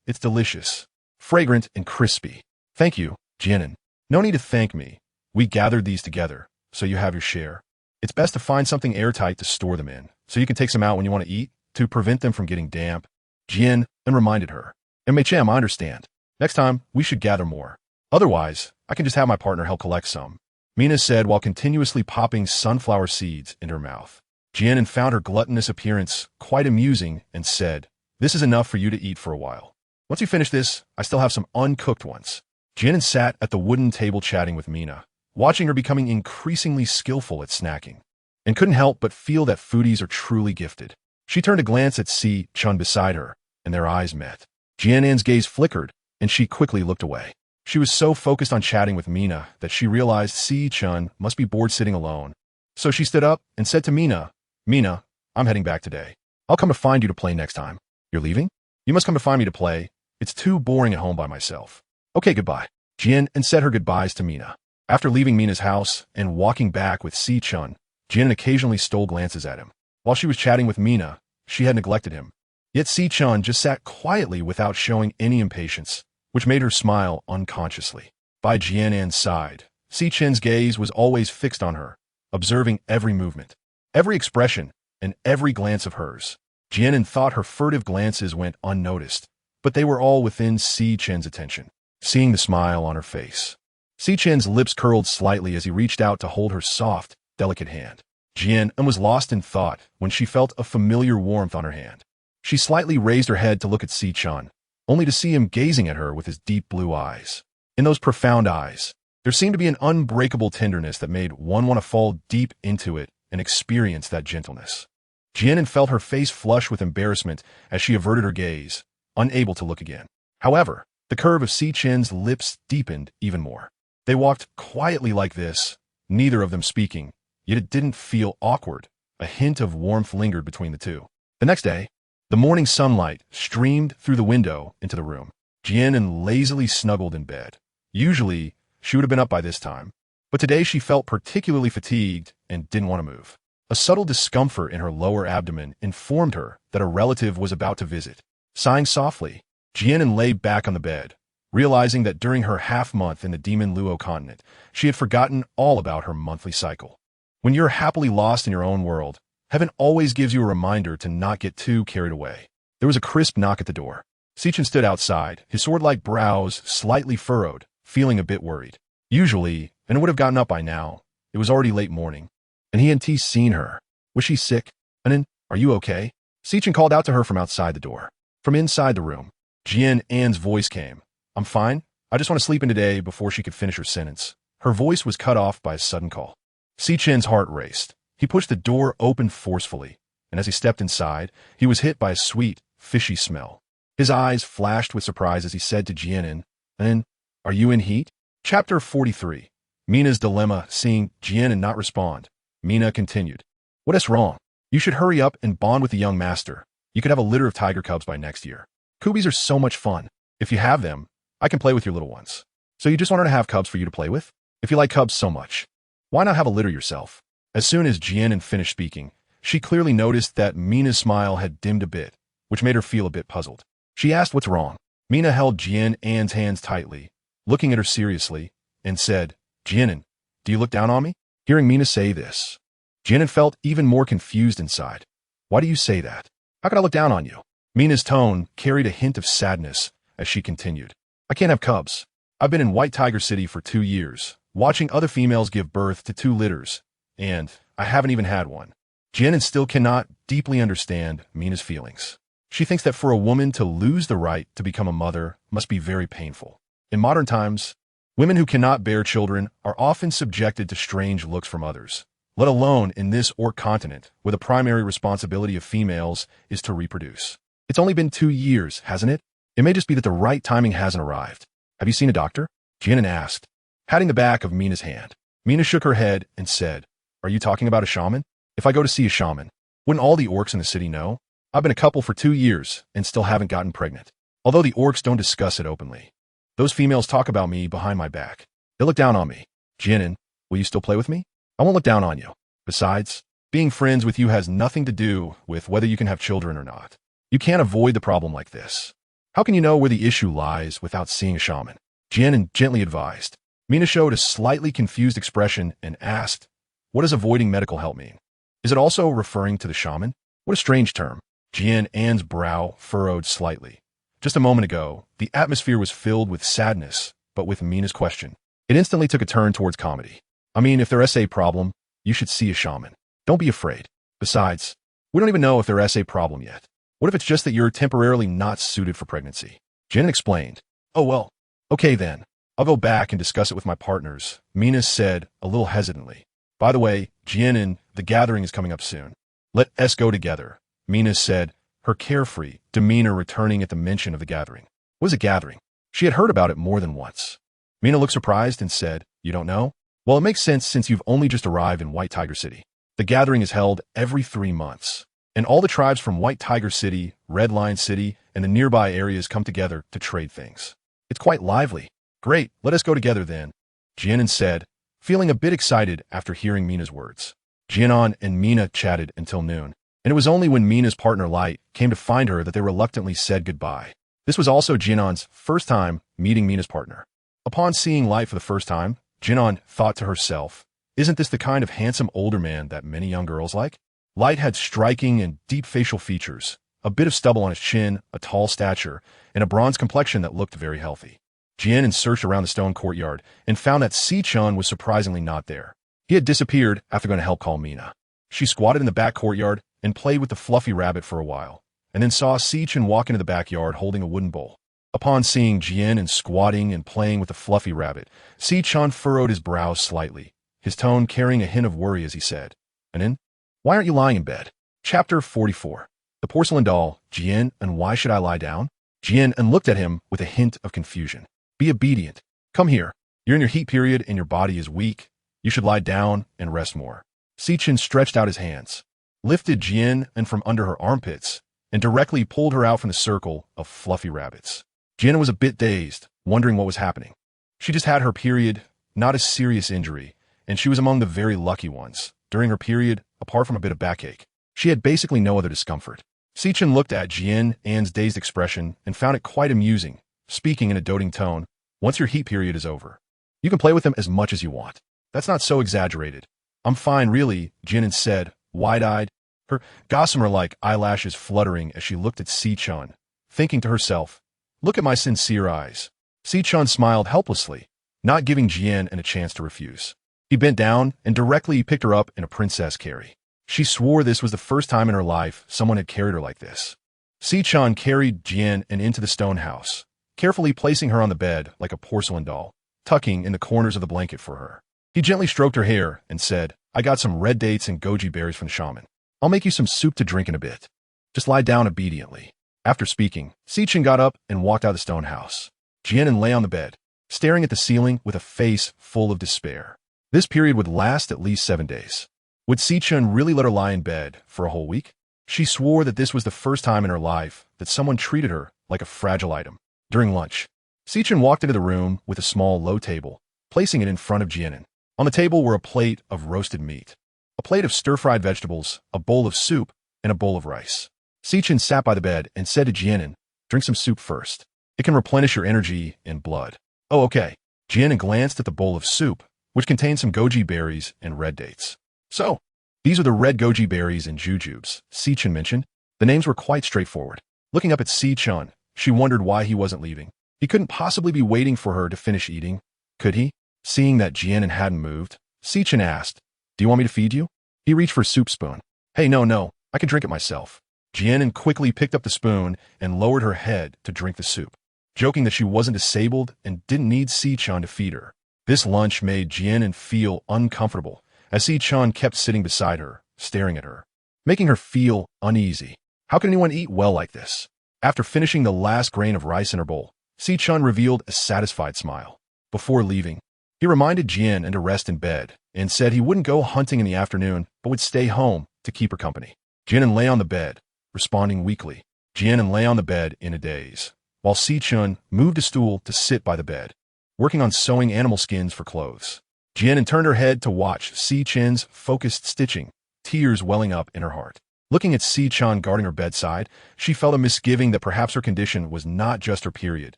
It's delicious, fragrant and crispy. Thank you, Jian An. No need to thank me. We gathered these together, so you have your share. It's best to find something airtight to store them in, so you can take some out when you want to eat, to prevent them from getting damp. Jian An reminded her. MHM, I understand. Next time, we should gather more. Otherwise, I can just have my partner help collect some. Mina said while continuously popping sunflower seeds in her mouth. Jian An found her gluttonous appearance quite amusing and said, "This is enough for you to eat for a while. Once you finish this, I still have some uncooked ones." Jian An sat at the wooden table chatting with Mina, watching her becoming increasingly skillful at snacking, and couldn't help but feel that foodies are truly gifted. She turned to glance at Si Chun beside her, and their eyes met. Jian An's gaze flickered, and she quickly looked away. She was so focused on chatting with Mina that she realized Si Chun must be bored sitting alone. So she stood up and said to Mina, "Mina, I'm heading back today. I'll come to find you to play next time." "You're leaving? You must come to find me to play. It's too boring at home by myself." "Okay, goodbye." Jian An said her goodbyes to Mina. After leaving Mina's house and walking back with Si Chun, Jian An occasionally stole glances at him. While she was chatting with Mina, she had neglected him. Yet Si Chun just sat quietly without showing any impatience, which made her smile unconsciously. By Jian An's side, Si Chun's gaze was always fixed on her, observing every movement, every expression, and every glance of hers. Jian An thought her furtive glances went unnoticed, but they were all within Si Chun's attention. Seeing the smile on her face, Si Chun's lips curled slightly as he reached out to hold her soft, delicate hand. Jian An was lost in thought when she felt a familiar warmth on her hand. She slightly raised her head to look at Si Chun, only to see him gazing at her with his deep blue eyes. In those profound eyes, there seemed to be an unbreakable tenderness that made one want to fall deep into it and experience that gentleness. Jian An felt her face flush with embarrassment as she averted her gaze, unable to look again. However, the curve of Si Chun's lips deepened even more. They walked quietly like this, neither of them speaking, yet it didn't feel awkward. A hint of warmth lingered between the two. The next day, the morning sunlight streamed through the window into the room. Jian An lazily snuggled in bed. Usually, she would have been up by this time, but today she felt particularly fatigued and didn't want to move. A subtle discomfort in her lower abdomen informed her that a relative was about to visit. Sighing softly, Jian An lay back on the bed, realizing that during her half-month in the Demon Luo continent, she had forgotten all about her monthly cycle. When you're happily lost in your own world, heaven always gives you a reminder to not get too carried away. There was a crisp knock at the door. Si Chun stood outside, his sword-like brows slightly furrowed, feeling a bit worried. Usually, and would have gotten up by now, it was already late morning, and he hadn't seen her. Was she sick? Anan, are you okay? Si Chun called out to her from outside the door. From inside the room, Jian An's voice came. "I'm fine. I just want to sleep in today," before she could finish her sentence. Her voice was cut off by a sudden call. Si Chun's heart raced. He pushed the door open forcefully, and as he stepped inside, he was hit by a sweet, fishy smell. His eyes flashed with surprise as he said to Jian An, "Are you in heat?" Chapter 43. Mina's dilemma. Seeing Jian An not respond, Mina continued, "What is wrong? You should hurry up and bond with the young master. You could have a litter of tiger cubs by next year. Coobies are so much fun. If you have them, I can play with your little ones. So you just want her to have cubs for you to play with? If you like cubs so much, why not have a litter yourself?" As soon as Jian An finished speaking, she clearly noticed that Mina's smile had dimmed a bit, which made her feel a bit puzzled. She asked what's wrong. Mina held Jian An's hands tightly, looking at her seriously, and said, "Jian An, do you look down on me?" Hearing Mina say this, Jian An felt even more confused inside. "Why do you say that? How could I look down on you?" Mina's tone carried a hint of sadness as she continued, "I can't have cubs. I've been in White Tiger City for 2 years, watching other females give birth to 2 litters, and I haven't even had one." Jian An still cannot deeply understand Mina's feelings. She thinks that for a woman to lose the right to become a mother must be very painful. In modern times, women who cannot bear children are often subjected to strange looks from others, let alone in this Orc continent, where the primary responsibility of females is to reproduce. It's only been 2 years, hasn't it? It may just be that the right timing hasn't arrived. "Have you seen a doctor?" Jian An asked, patting the back of Mina's hand. Mina shook her head and said, "Are you talking about a shaman? If I go to see a shaman, wouldn't all the orcs in the city know? I've been a couple for 2 years and still haven't gotten pregnant. Although the orcs don't discuss it openly. Those females talk about me behind my back. They look down on me. Jian An, will you still play with me? I won't look down on you. Besides, being friends with you has nothing to do with whether you can have children or not. You can't avoid the problem like this. How can you know where the issue lies without seeing a shaman?" Jian An gently advised. Mina showed a slightly confused expression and asked, "What does avoiding medical help mean? Is it also referring to the shaman? What a strange term." Jian An's brow furrowed slightly. Just a moment ago, the atmosphere was filled with sadness, but with Mina's question, it instantly took a turn towards comedy. I mean, if they're SA problem, you should see a shaman. Don't be afraid. Besides, we don't even know if they're SA problem yet. What if it's just that you're temporarily not suited for pregnancy? Jian explained. Oh well, okay then. I'll go back and discuss it with my partners, Mina said, a little hesitantly. By the way, Jian An, the gathering is coming up soon. Let us go together, Mina said, her carefree demeanor returning at the mention of the gathering. What was a gathering? She had heard about it more than once. Mina looked surprised and said, You don't know? Well, it makes sense since you've only just arrived in White Tiger City. The gathering is held every 3 months, and all the tribes from White Tiger City, Red Lion City, and the nearby areas come together to trade things. It's quite lively. Great, let us go together then, Jian An said, feeling a bit excited after hearing Mina's words. Jian An and Mina chatted until noon, and it was only when Mina's partner Light came to find her that they reluctantly said goodbye. This was also Jian An's first time meeting Mina's partner. Upon seeing Light for the first time, Jian An thought to herself, isn't this the kind of handsome older man that many young girls like? Light had striking and deep facial features, a bit of stubble on his chin, a tall stature, and a bronze complexion that looked very healthy. Jian An searched around the stone courtyard and found that Si-chan was surprisingly not there. He had disappeared after going to help call Mina. She squatted in the back courtyard and played with the fluffy rabbit for a while, and then saw Si-chan walk into the backyard holding a wooden bowl. Upon seeing Jian An squatting and playing with the fluffy rabbit, Si-chan furrowed his brows slightly, his tone carrying a hint of worry as he said, Anin, why aren't you lying in bed? Chapter 44. The porcelain doll, Jian An, why should I lie down? Jian An looked at him with a hint of confusion. Be obedient. Come here. You're in your heat period and your body is weak. You should lie down and rest more. Si-chan stretched out his hands, lifted Jian An from under her armpits, and directly pulled her out from the circle of fluffy rabbits. Jian An was a bit dazed, wondering what was happening. She just had her period, not a serious injury, and she was among the very lucky ones. During her period, apart from a bit of backache, she had basically no other discomfort. Si-chan looked at Jian An's dazed expression and found it quite amusing, speaking in a doting tone, once your heat period is over, you can play with them as much as you want. That's not so exaggerated. I'm fine, really, Jian An said, wide-eyed, her gossamer-like eyelashes fluttering as she looked at Si-chan, thinking to herself, look at my sincere eyes. Si-chan smiled helplessly, not giving Jian An a chance to refuse. He bent down and directly picked her up in a princess carry. She swore this was the first time in her life someone had carried her like this. Si-chan carried Jian An into the stone house, carefully placing her on the bed like a porcelain doll, tucking in the corners of the blanket for her. He gently stroked her hair and said, I got some red dates and goji berries from the shaman. I'll make you some soup to drink in a bit. Just lie down obediently. After speaking, Si-chan got up and walked out of the stone house. Jian An lay on the bed, staring at the ceiling with a face full of despair. This period would last at least 7 days. Would Si-chan really let her lie in bed for a whole week? She swore that this was the first time in her life that someone treated her like a fragile item. During lunch, Si-chan walked into the room with a small low table, placing it in front of Jian An. On the table were a plate of roasted meat, a plate of stir-fried vegetables, a bowl of soup, and a bowl of rice. Si-chan sat by the bed and said to Jian An, drink some soup first. It can replenish your energy and blood. Oh, okay. Jian An glanced at the bowl of soup, which contained some goji berries and red dates. So, these are the red goji berries and jujubes, Si-chan mentioned. The names were quite straightforward. Looking up at Si-chan, she wondered why he wasn't leaving. He couldn't possibly be waiting for her to finish eating, could he? Seeing that Jian An hadn't moved, Si-chan asked, do you want me to feed you? He reached for a soup spoon. Hey, no, I can drink it myself. Jian An quickly picked up the spoon and lowered her head to drink the soup, joking that she wasn't disabled and didn't need Si-chan to feed her. This lunch made Jian An feel uncomfortable as Si-chan kept sitting beside her, staring at her, making her feel uneasy. How can anyone eat well like this? After finishing the last grain of rice in her bowl, Si-chan revealed a satisfied smile. Before leaving, he reminded Jian An to rest in bed and said he wouldn't go hunting in the afternoon but would stay home to keep her company. Jian An lay on the bed, responding weakly. Jian An lay on the bed in a daze, while Si-chan moved a stool to sit by the bed, working on sewing animal skins for clothes. Jian An turned her head to watch Si-chan's focused stitching, tears welling up in her heart. Looking at Si-chan guarding her bedside, she felt a misgiving that perhaps her condition was not just her period,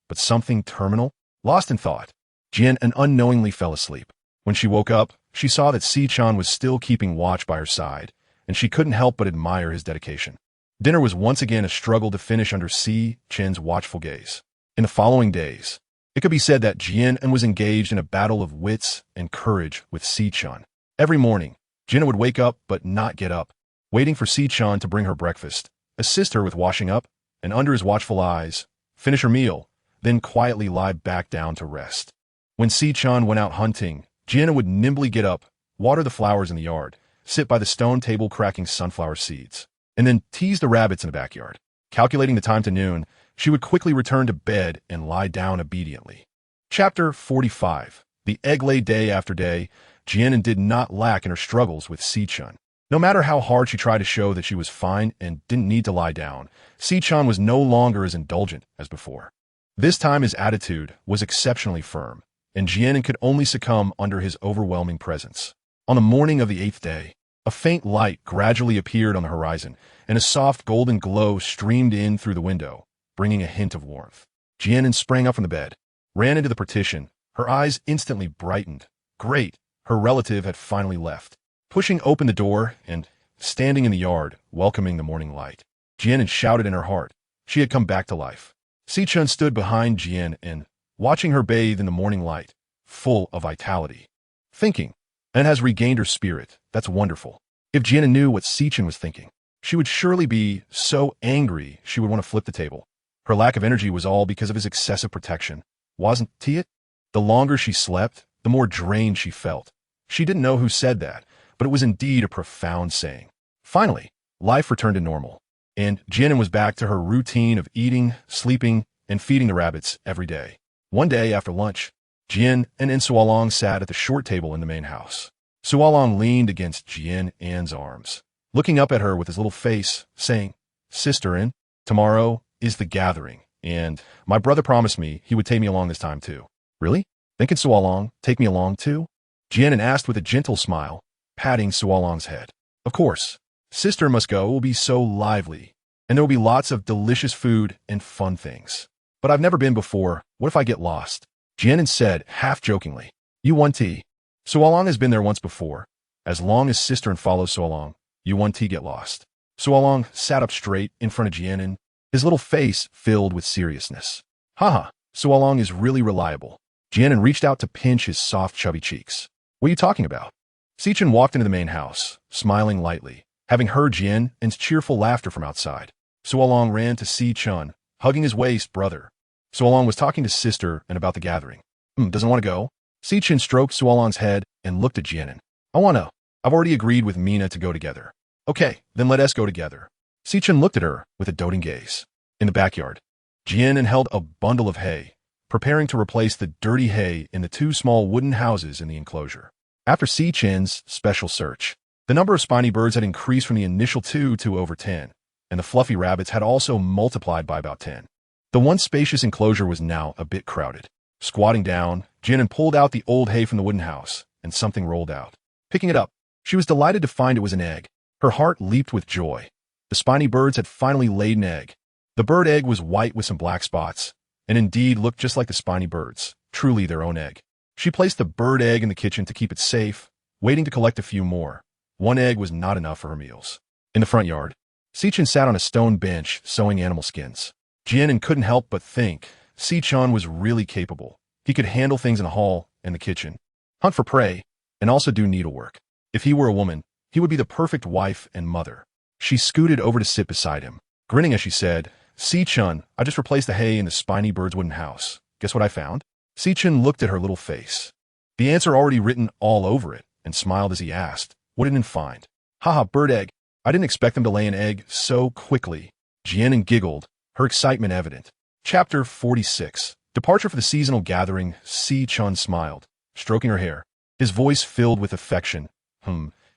but something terminal. Lost in thought, Jian An unknowingly fell asleep. When she woke up, she saw that Si-chan was still keeping watch by her side, and she couldn't help but admire his dedication. Dinner was once again a struggle to finish under Si-chan's watchful gaze. In the following days, It could be said that Jian An was engaged in a battle of wits and courage with Si-chan. Every morning, Jian An would wake up but not get up, waiting for Si-chan to bring her breakfast, assist her with washing up, and under his watchful eyes, finish her meal, then quietly lie back down to rest. When Si-chan went out hunting, Jian An would nimbly get up, water the flowers in the yard, sit by the stone table cracking sunflower seeds, and then tease the rabbits in the backyard. Calculating the time to noon, she would quickly return to bed and lie down obediently. Chapter 45. The egg lay day after day. Jian An did not lack in her struggles with Si-chan. No matter how hard she tried to show that she was fine and didn't need to lie down, Si-chan was no longer as indulgent as before. This time his attitude was exceptionally firm, and Jian An could only succumb under his overwhelming presence. On the morning of the 8th day, a faint light gradually appeared on the horizon, and a soft golden glow streamed in through the window, bringing a hint of warmth. Jian An sprang up from the bed, ran into the partition. Her eyes instantly brightened. Great, her relative had finally left. Pushing open the door and standing in the yard, welcoming the morning light, Jian An shouted in her heart. She had come back to life. Si-chan stood behind Jian An, watching her bathe in the morning light, full of vitality. Thinking, and has regained her spirit. That's wonderful. If Jian An knew what Si-chan was thinking, she would surely be so angry she would want to flip the table. Her lack of energy was all because of his excessive protection. Wasn't it? The longer she slept, the more drained she felt. She didn't know who said that, but it was indeed a profound saying. Finally, life returned to normal, and Jian An was back to her routine of eating, sleeping, and feeding the rabbits every day. One day after lunch, Jian An and Sualong sat at the short table in the main house. Sualong leaned against Jian An's arms, looking up at her with his little face, saying, "Sister An, tomorrow is the gathering, and my brother promised me he would take me along this time too." "Really? Then can Sualong take me along too?" Jian An asked with a gentle smile, patting Sualong's head. "Of course. Sister must go. It will be so lively, and there will be lots of delicious food and fun things. But I've never been before. What if I get lost?" Jian An said, half-jokingly. "You want tea? Sualong has been there once before. As long as Sister An follows Sualong, you want tea get lost." Sualong sat up straight in front of Jian An, his little face filled with seriousness. "Haha, Sualong is really reliable." Jian An reached out to pinch his soft, chubby cheeks. "What are you talking about?" Si-chan walked into the main house, smiling lightly, having heard Jian An's cheerful laughter from outside. Sualong ran to Si-chan, hugging his waist brother. Sualong was talking to Sister An about the gathering. Doesn't want to go?" Si-chan stroked Sualong's head and looked at Jian An. "I want to. I've already agreed with Mina to go together." "Okay, then let us go together." Si-chan looked at her with a doting gaze. In the backyard, Jian An held a bundle of hay, preparing to replace the dirty hay in the 2 small wooden houses in the enclosure. After Si-chan's special search, the number of spiny birds had increased from the initial 2 to over 10, and the fluffy rabbits had also multiplied by about 10. The once spacious enclosure was now a bit crowded. Squatting down, Jian An pulled out the old hay from the wooden house, and something rolled out. Picking it up, she was delighted to find it was an egg. Her heart leaped with joy. The spiny birds had finally laid an egg. The bird egg was white with some black spots, and indeed looked just like the spiny birds, truly their own egg. She placed the bird egg in the kitchen to keep it safe, waiting to collect a few more. One egg was not enough for her meals. In the front yard, Si-chan sat on a stone bench sewing animal skins. Jian An couldn't help but think Si-chan was really capable. He could handle things in the hall and the kitchen, hunt for prey, and also do needlework. If he were a woman, he would be the perfect wife and mother. She scooted over to sit beside him, grinning as she said, "Si-chan, I just replaced the hay in the spiny bird's wooden house. Guess what I found?" Si-chan looked at her little face, the answer already written all over it, and smiled as he asked, "What did you find?" "Haha, bird egg. I didn't expect them to lay an egg so quickly." Jian An giggled, her excitement evident. Chapter 46. Departure for the seasonal gathering. Si-chan smiled, stroking her hair, his voice filled with affection.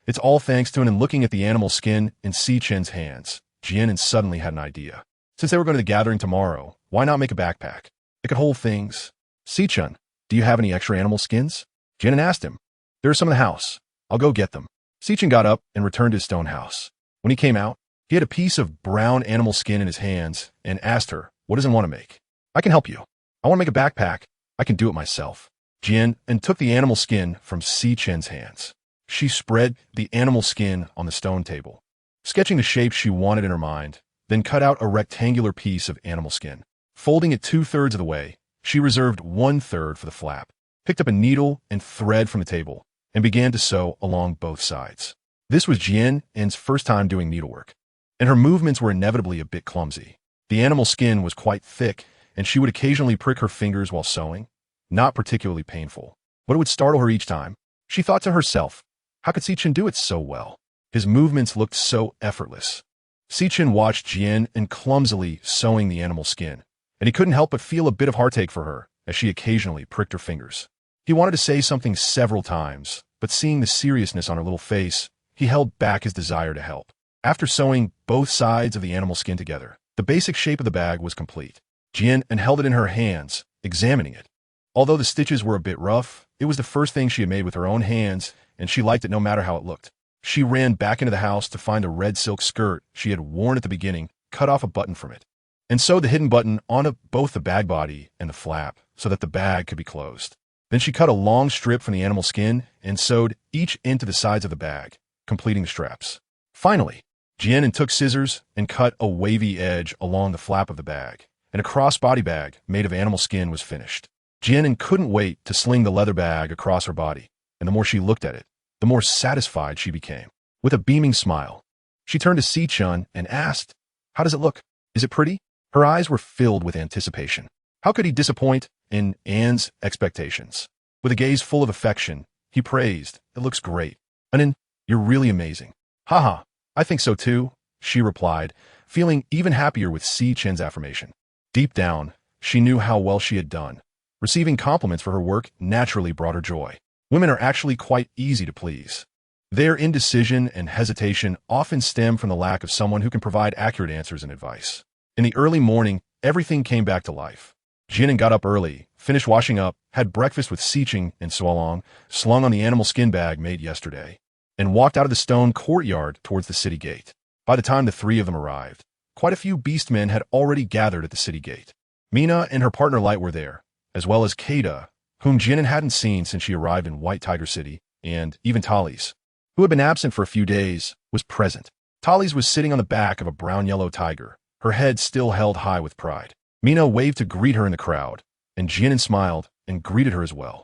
It's all thanks to," and looking at the animal skin in Si-chan's hands, Jian An suddenly had an idea. Since they were going to the gathering tomorrow, why not make a backpack? It could hold things. "Si-chan, do you have any extra animal skins?" Jian An asked him. "There are some in the house. I'll go get them." Si-chan got up and returned to his stone house. When he came out, he had a piece of brown animal skin in his hands and asked her, "What does it want to make?" "I can help you. I want to make a backpack. I can do it myself." Jian An took the animal skin from Si-chan's hands. She spread the animal skin on the stone table, sketching the shape she wanted in her mind, then cut out a rectangular piece of animal skin. Folding it 2/3 of the way, She reserved 1/3 for the flap, picked up a needle and thread from the table, and began to sew along both sides. This was Jian An's first time doing needlework, and her movements were inevitably a bit clumsy. The animal skin was quite thick, and she would occasionally prick her fingers while sewing, not particularly painful, but it would startle her each time. She thought to herself, how could Sichin do it so well? His movements looked so effortless. Sichin watched Jian An clumsily sewing the animal skin, and he couldn't help but feel a bit of heartache for her as she occasionally pricked her fingers. He wanted to say something several times, but seeing the seriousness on her little face, he held back his desire to help. After sewing both sides of the animal skin together, the basic shape of the bag was complete. Jian An held it in her hands, examining it. Although the stitches were a bit rough, it was the first thing she had made with her own hands, and she liked it no matter how it looked. She ran back into the house to find a red silk skirt she had worn at the beginning, cut off a button from it, and sewed the hidden button onto both the bag body and the flap so that the bag could be closed. Then she cut a long strip from the animal skin and sewed each into the sides of the bag, completing the straps. Finally, Jian An took scissors and cut a wavy edge along the flap of the bag, and a crossbody bag made of animal skin was finished. Jian An couldn't wait to sling the leather bag across her body, and the more she looked at it, the more satisfied she became. With a beaming smile, she turned to Sichin and asked, how does it look? Is it pretty? Her eyes were filled with anticipation. How could he disappoint in Anne's expectations? With a gaze full of affection, he praised, it looks great. An, you're really amazing. Haha, I think so too, she replied, feeling even happier with Sichin's affirmation. Deep down, she knew how well she had done. Receiving compliments for her work naturally brought her joy. Women are actually quite easy to please. Their indecision and hesitation often stem from the lack of someone who can provide accurate answers and advice. In the early morning, everything came back to life. Jian An got up early, finished washing up, had breakfast with Sichin and Suolong, slung on the animal skin bag made yesterday, and walked out of the stone courtyard towards the city gate. By the time the three of them arrived, quite a few beastmen had already gathered at the city gate. Mina and her partner Light were there, as well as Kada, whom Jian An hadn't seen since she arrived in White Tiger City, and even Tallis, who had been absent for a few days, was present. Tallis was sitting on the back of a brown-yellow tiger, her head still held high with pride. Mina waved to greet her in the crowd, and Jian An smiled and greeted her as well.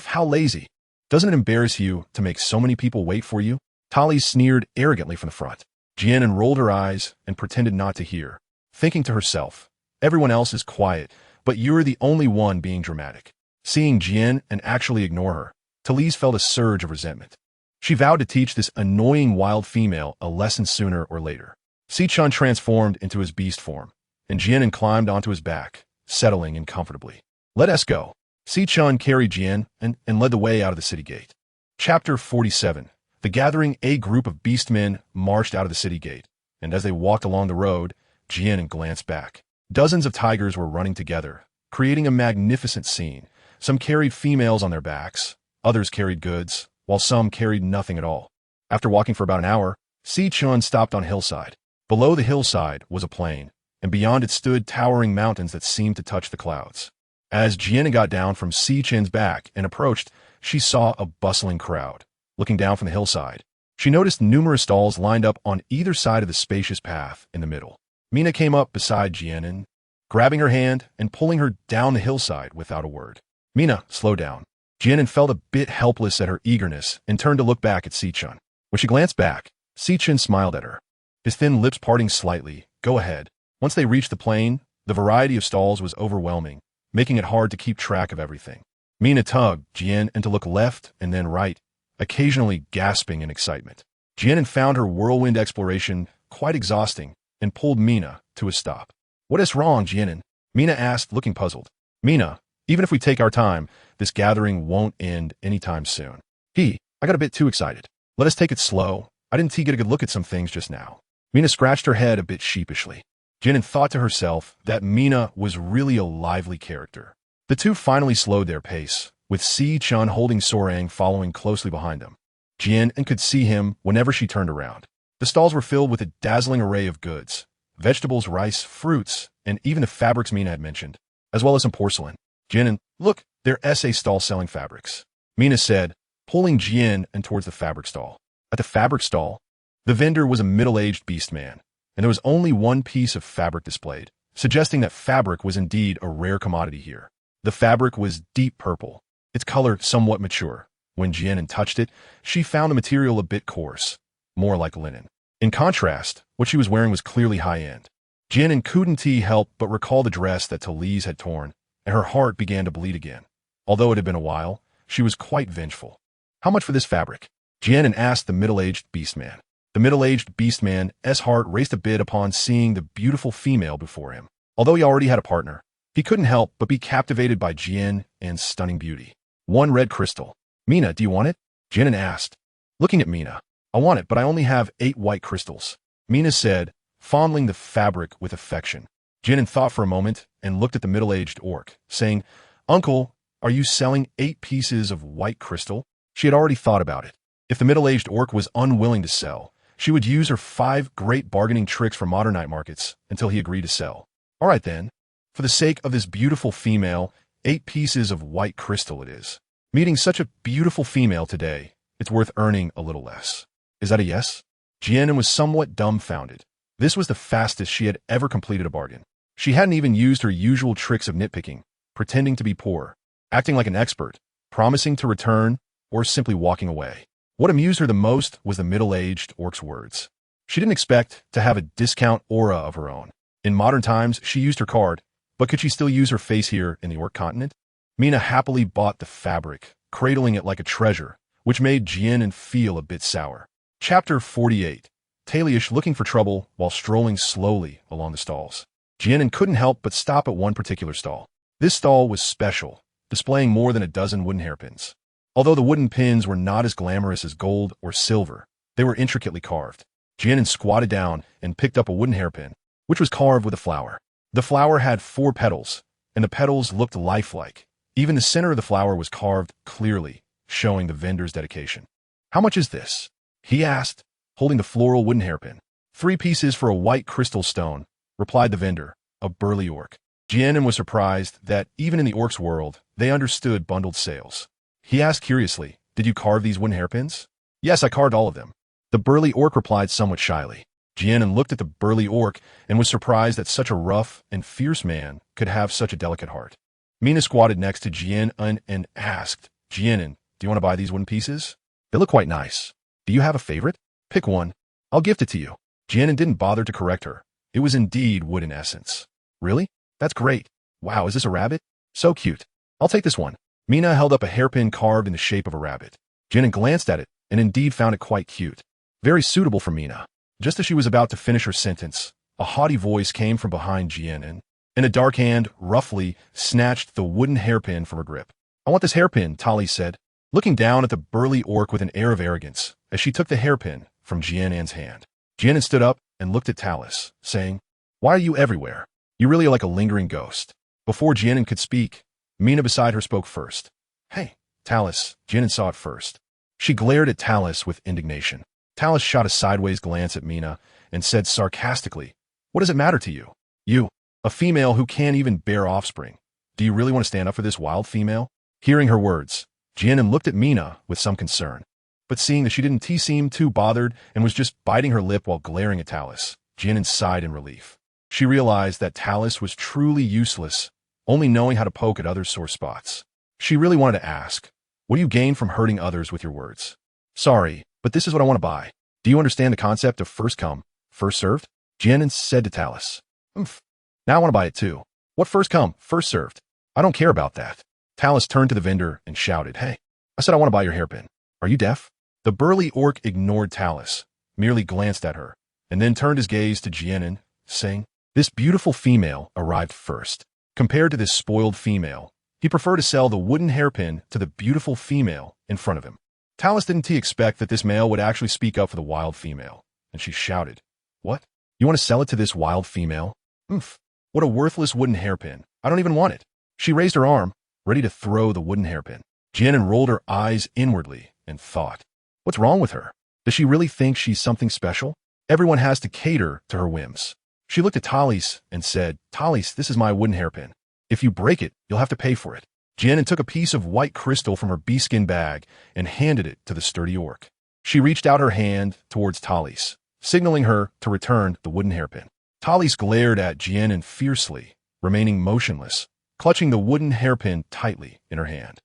How lazy. Doesn't it embarrass you to make so many people wait for you? Tallis sneered arrogantly from the front. Jian An rolled her eyes and pretended not to hear, thinking to herself, everyone else is quiet, but you're the only one being dramatic. Seeing Jian An actually ignore her, Tallis felt a surge of resentment. She vowed to teach this annoying wild female a lesson sooner or later. Sichin transformed into his beast form, and Jian An climbed onto his back, settling in comfortably. Let us go. Sichin carried Jian An and led the way out of the city gate. Chapter 47. The gathering. A group of beastmen marched out of the city gate, and as they walked along the road, Jian An glanced back. Dozens of tigers were running together, creating a magnificent scene. Some carried females on their backs, others carried goods, while some carried nothing at all. After walking for about an hour, Sichin stopped on a hillside. Below the hillside was a plain, and beyond it stood towering mountains that seemed to touch the clouds. As Jian An got down from Sichin's back and approached, she saw a bustling crowd. Looking down from the hillside, she noticed numerous stalls lined up on either side of the spacious path in the middle. Mina came up beside Jian An, grabbing her hand and pulling her down the hillside without a word. Mina, slow down. Jian An felt a bit helpless at her eagerness and turned to look back at Sichin. When she glanced back, Sichin smiled at her, his thin lips parting slightly. Go ahead. Once they reached the plain, the variety of stalls was overwhelming, making it hard to keep track of everything. Mina tugged Jian An to look left and then right, occasionally gasping in excitement. Jian An found her whirlwind exploration quite exhausting and pulled Mina to a stop. What is wrong, Jian An? Mina asked, looking puzzled. Mina, even if we take our time, this gathering won't end anytime soon. I got a bit too excited. Let us take it slow. I didn't get a good look at some things just now. Mina scratched her head a bit sheepishly. Jian An thought to herself that Mina was really a lively character. The two finally slowed their pace, with Sichin holding Sorang following closely behind them. Jian An could see him whenever she turned around. The stalls were filled with a dazzling array of goods, vegetables, rice, fruits, and even the fabrics Mina had mentioned, as well as some porcelain. Jian An, look, they're SA stall selling fabrics, Mina said, pulling Jian An towards the fabric stall. At the fabric stall, the vendor was a middle-aged beast man, and there was only one piece of fabric displayed, suggesting that fabric was indeed a rare commodity here. The fabric was deep purple, its color somewhat mature. When Jian An touched it, she found the material a bit coarse, more like linen. In contrast, what she was wearing was clearly high-end. Jian An couldn't help but recall the dress that Talise had torn, and her heart began to bleed again. Although it had been a while, she was quite vengeful. How much for this fabric? Jian An asked the middle-aged beastman. The middle-aged beastman's heart raced a bit upon seeing the beautiful female before him. Although he already had a partner, he couldn't help but be captivated by Jian An's stunning beauty. 1 red crystal. Mina, do you want it? Jian An asked. Looking at Mina. I want it, but I only have 8 white crystals. Mina said, fondling the fabric with affection. Jian An thought for a moment and looked at the middle-aged orc, saying, Uncle, are you selling 8 pieces of white crystal? She had already thought about it. If the middle-aged orc was unwilling to sell, she would use her 5 great bargaining tricks from modern night markets until he agreed to sell. All right then. For the sake of this beautiful female, 8 pieces of white crystal it is. Meeting such a beautiful female today, it's worth earning a little less. Is that a yes? Jian An was somewhat dumbfounded. This was the fastest she had ever completed a bargain. She hadn't even used her usual tricks of nitpicking, pretending to be poor, acting like an expert, promising to return, or simply walking away. What amused her the most was the middle-aged orc's words. She didn't expect to have a discount aura of her own. In modern times, she used her card, but could she still use her face here in the orc continent? Mina happily bought the fabric, cradling it like a treasure, which made Jian An feel a bit sour. Chapter 48. Talish looking for trouble while strolling slowly along the stalls. Jian An couldn't help but stop at one particular stall. This stall was special, displaying more than a dozen wooden hairpins. Although the wooden pins were not as glamorous as gold or silver, they were intricately carved. Jian An squatted down and picked up a wooden hairpin, which was carved with a flower. The flower had 4 petals, and the petals looked lifelike. Even the center of the flower was carved clearly, showing the vendor's dedication. How much is this? He asked, holding the floral wooden hairpin. 3 pieces for a white crystal stone, replied the vendor, a burly orc. Jian An was surprised that, even in the orc's world, they understood bundled sales. He asked curiously, did you carve these wooden hairpins? Yes, I carved all of them. The burly orc replied somewhat shyly. Jian An looked at the burly orc and was surprised that such a rough and fierce man could have such a delicate heart. Mina squatted next to Jian An and asked, Jian An, do you want to buy these wooden pieces? They look quite nice. Do you have a favorite? Pick one. I'll gift it to you. Jian An didn't bother to correct her. It was indeed wood in essence. Really? That's great. Wow, is this a rabbit? So cute. I'll take this one. Mina held up a hairpin carved in the shape of a rabbit. Jian An glanced at it and indeed found it quite cute. Very suitable for Mina. Just as she was about to finish her sentence, a haughty voice came from behind Jian An, and a dark hand roughly snatched the wooden hairpin from her grip. I want this hairpin, Tali said, looking down at the burly orc with an air of arrogance as she took the hairpin from Jian An's hand. Jian An stood up and looked at Talis, saying, Why are you everywhere? You really are like a lingering ghost. Before Jian An could speak, Mina beside her spoke first. Hey, Talis, Jian An saw it first. She glared at Talis with indignation. Talis shot a sideways glance at Mina and said sarcastically, What does it matter to you? You, a female who can't even bear offspring. Do you really want to stand up for this wild female? Hearing her words, Jian An looked at Mina with some concern. But seeing that she didn't seem too bothered and was just biting her lip while glaring at Talis, Jian An sighed in relief. She realized that Talis was truly useless, only knowing how to poke at others' sore spots. She really wanted to ask, What do you gain from hurting others with your words? Sorry, but this is what I want to buy. Do you understand the concept of first come, first served? Jian An said to Talis. Now I want to buy it too. What first come, first served? I don't care about that. Talis turned to the vendor and shouted, Hey, I said I want to buy your hairpin. Are you deaf? The burly orc ignored Talis, merely glanced at her, and then turned his gaze to Jian An, saying, This beautiful female arrived first. Compared to this spoiled female, he preferred to sell the wooden hairpin to the beautiful female in front of him. Talis didn't expect that this male would actually speak up for the wild female, and she shouted, What? You want to sell it to this wild female? What a worthless wooden hairpin. I don't even want it. She raised her arm, ready to throw the wooden hairpin. Jian An rolled her eyes inwardly and thought, What's wrong with her? Does she really think she's something special? Everyone has to cater to her whims. She looked at Talis and said, Talis, this is my wooden hairpin. If you break it, you'll have to pay for it. Jian An took a piece of white crystal from her beeskin bag and handed it to the sturdy orc. She reached out her hand towards Talis, signaling her to return the wooden hairpin. Talis glared at Jian An fiercely, remaining motionless, clutching the wooden hairpin tightly in her hand.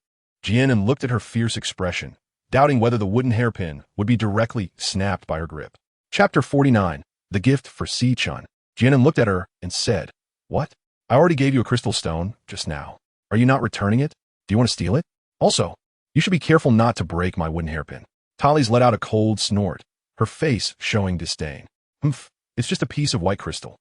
Jian An looked at her fierce expression, doubting whether the wooden hairpin would be directly snapped by her grip. Chapter 49. The Gift for Si-chun. Jian An looked at her and said, "What? I already gave you a crystal stone just now. Are you not returning it? Do you want to steal it? Also, you should be careful not to break my wooden hairpin." Tally's let out a cold snort, her face showing disdain. "Humph, it's just a piece of white crystal.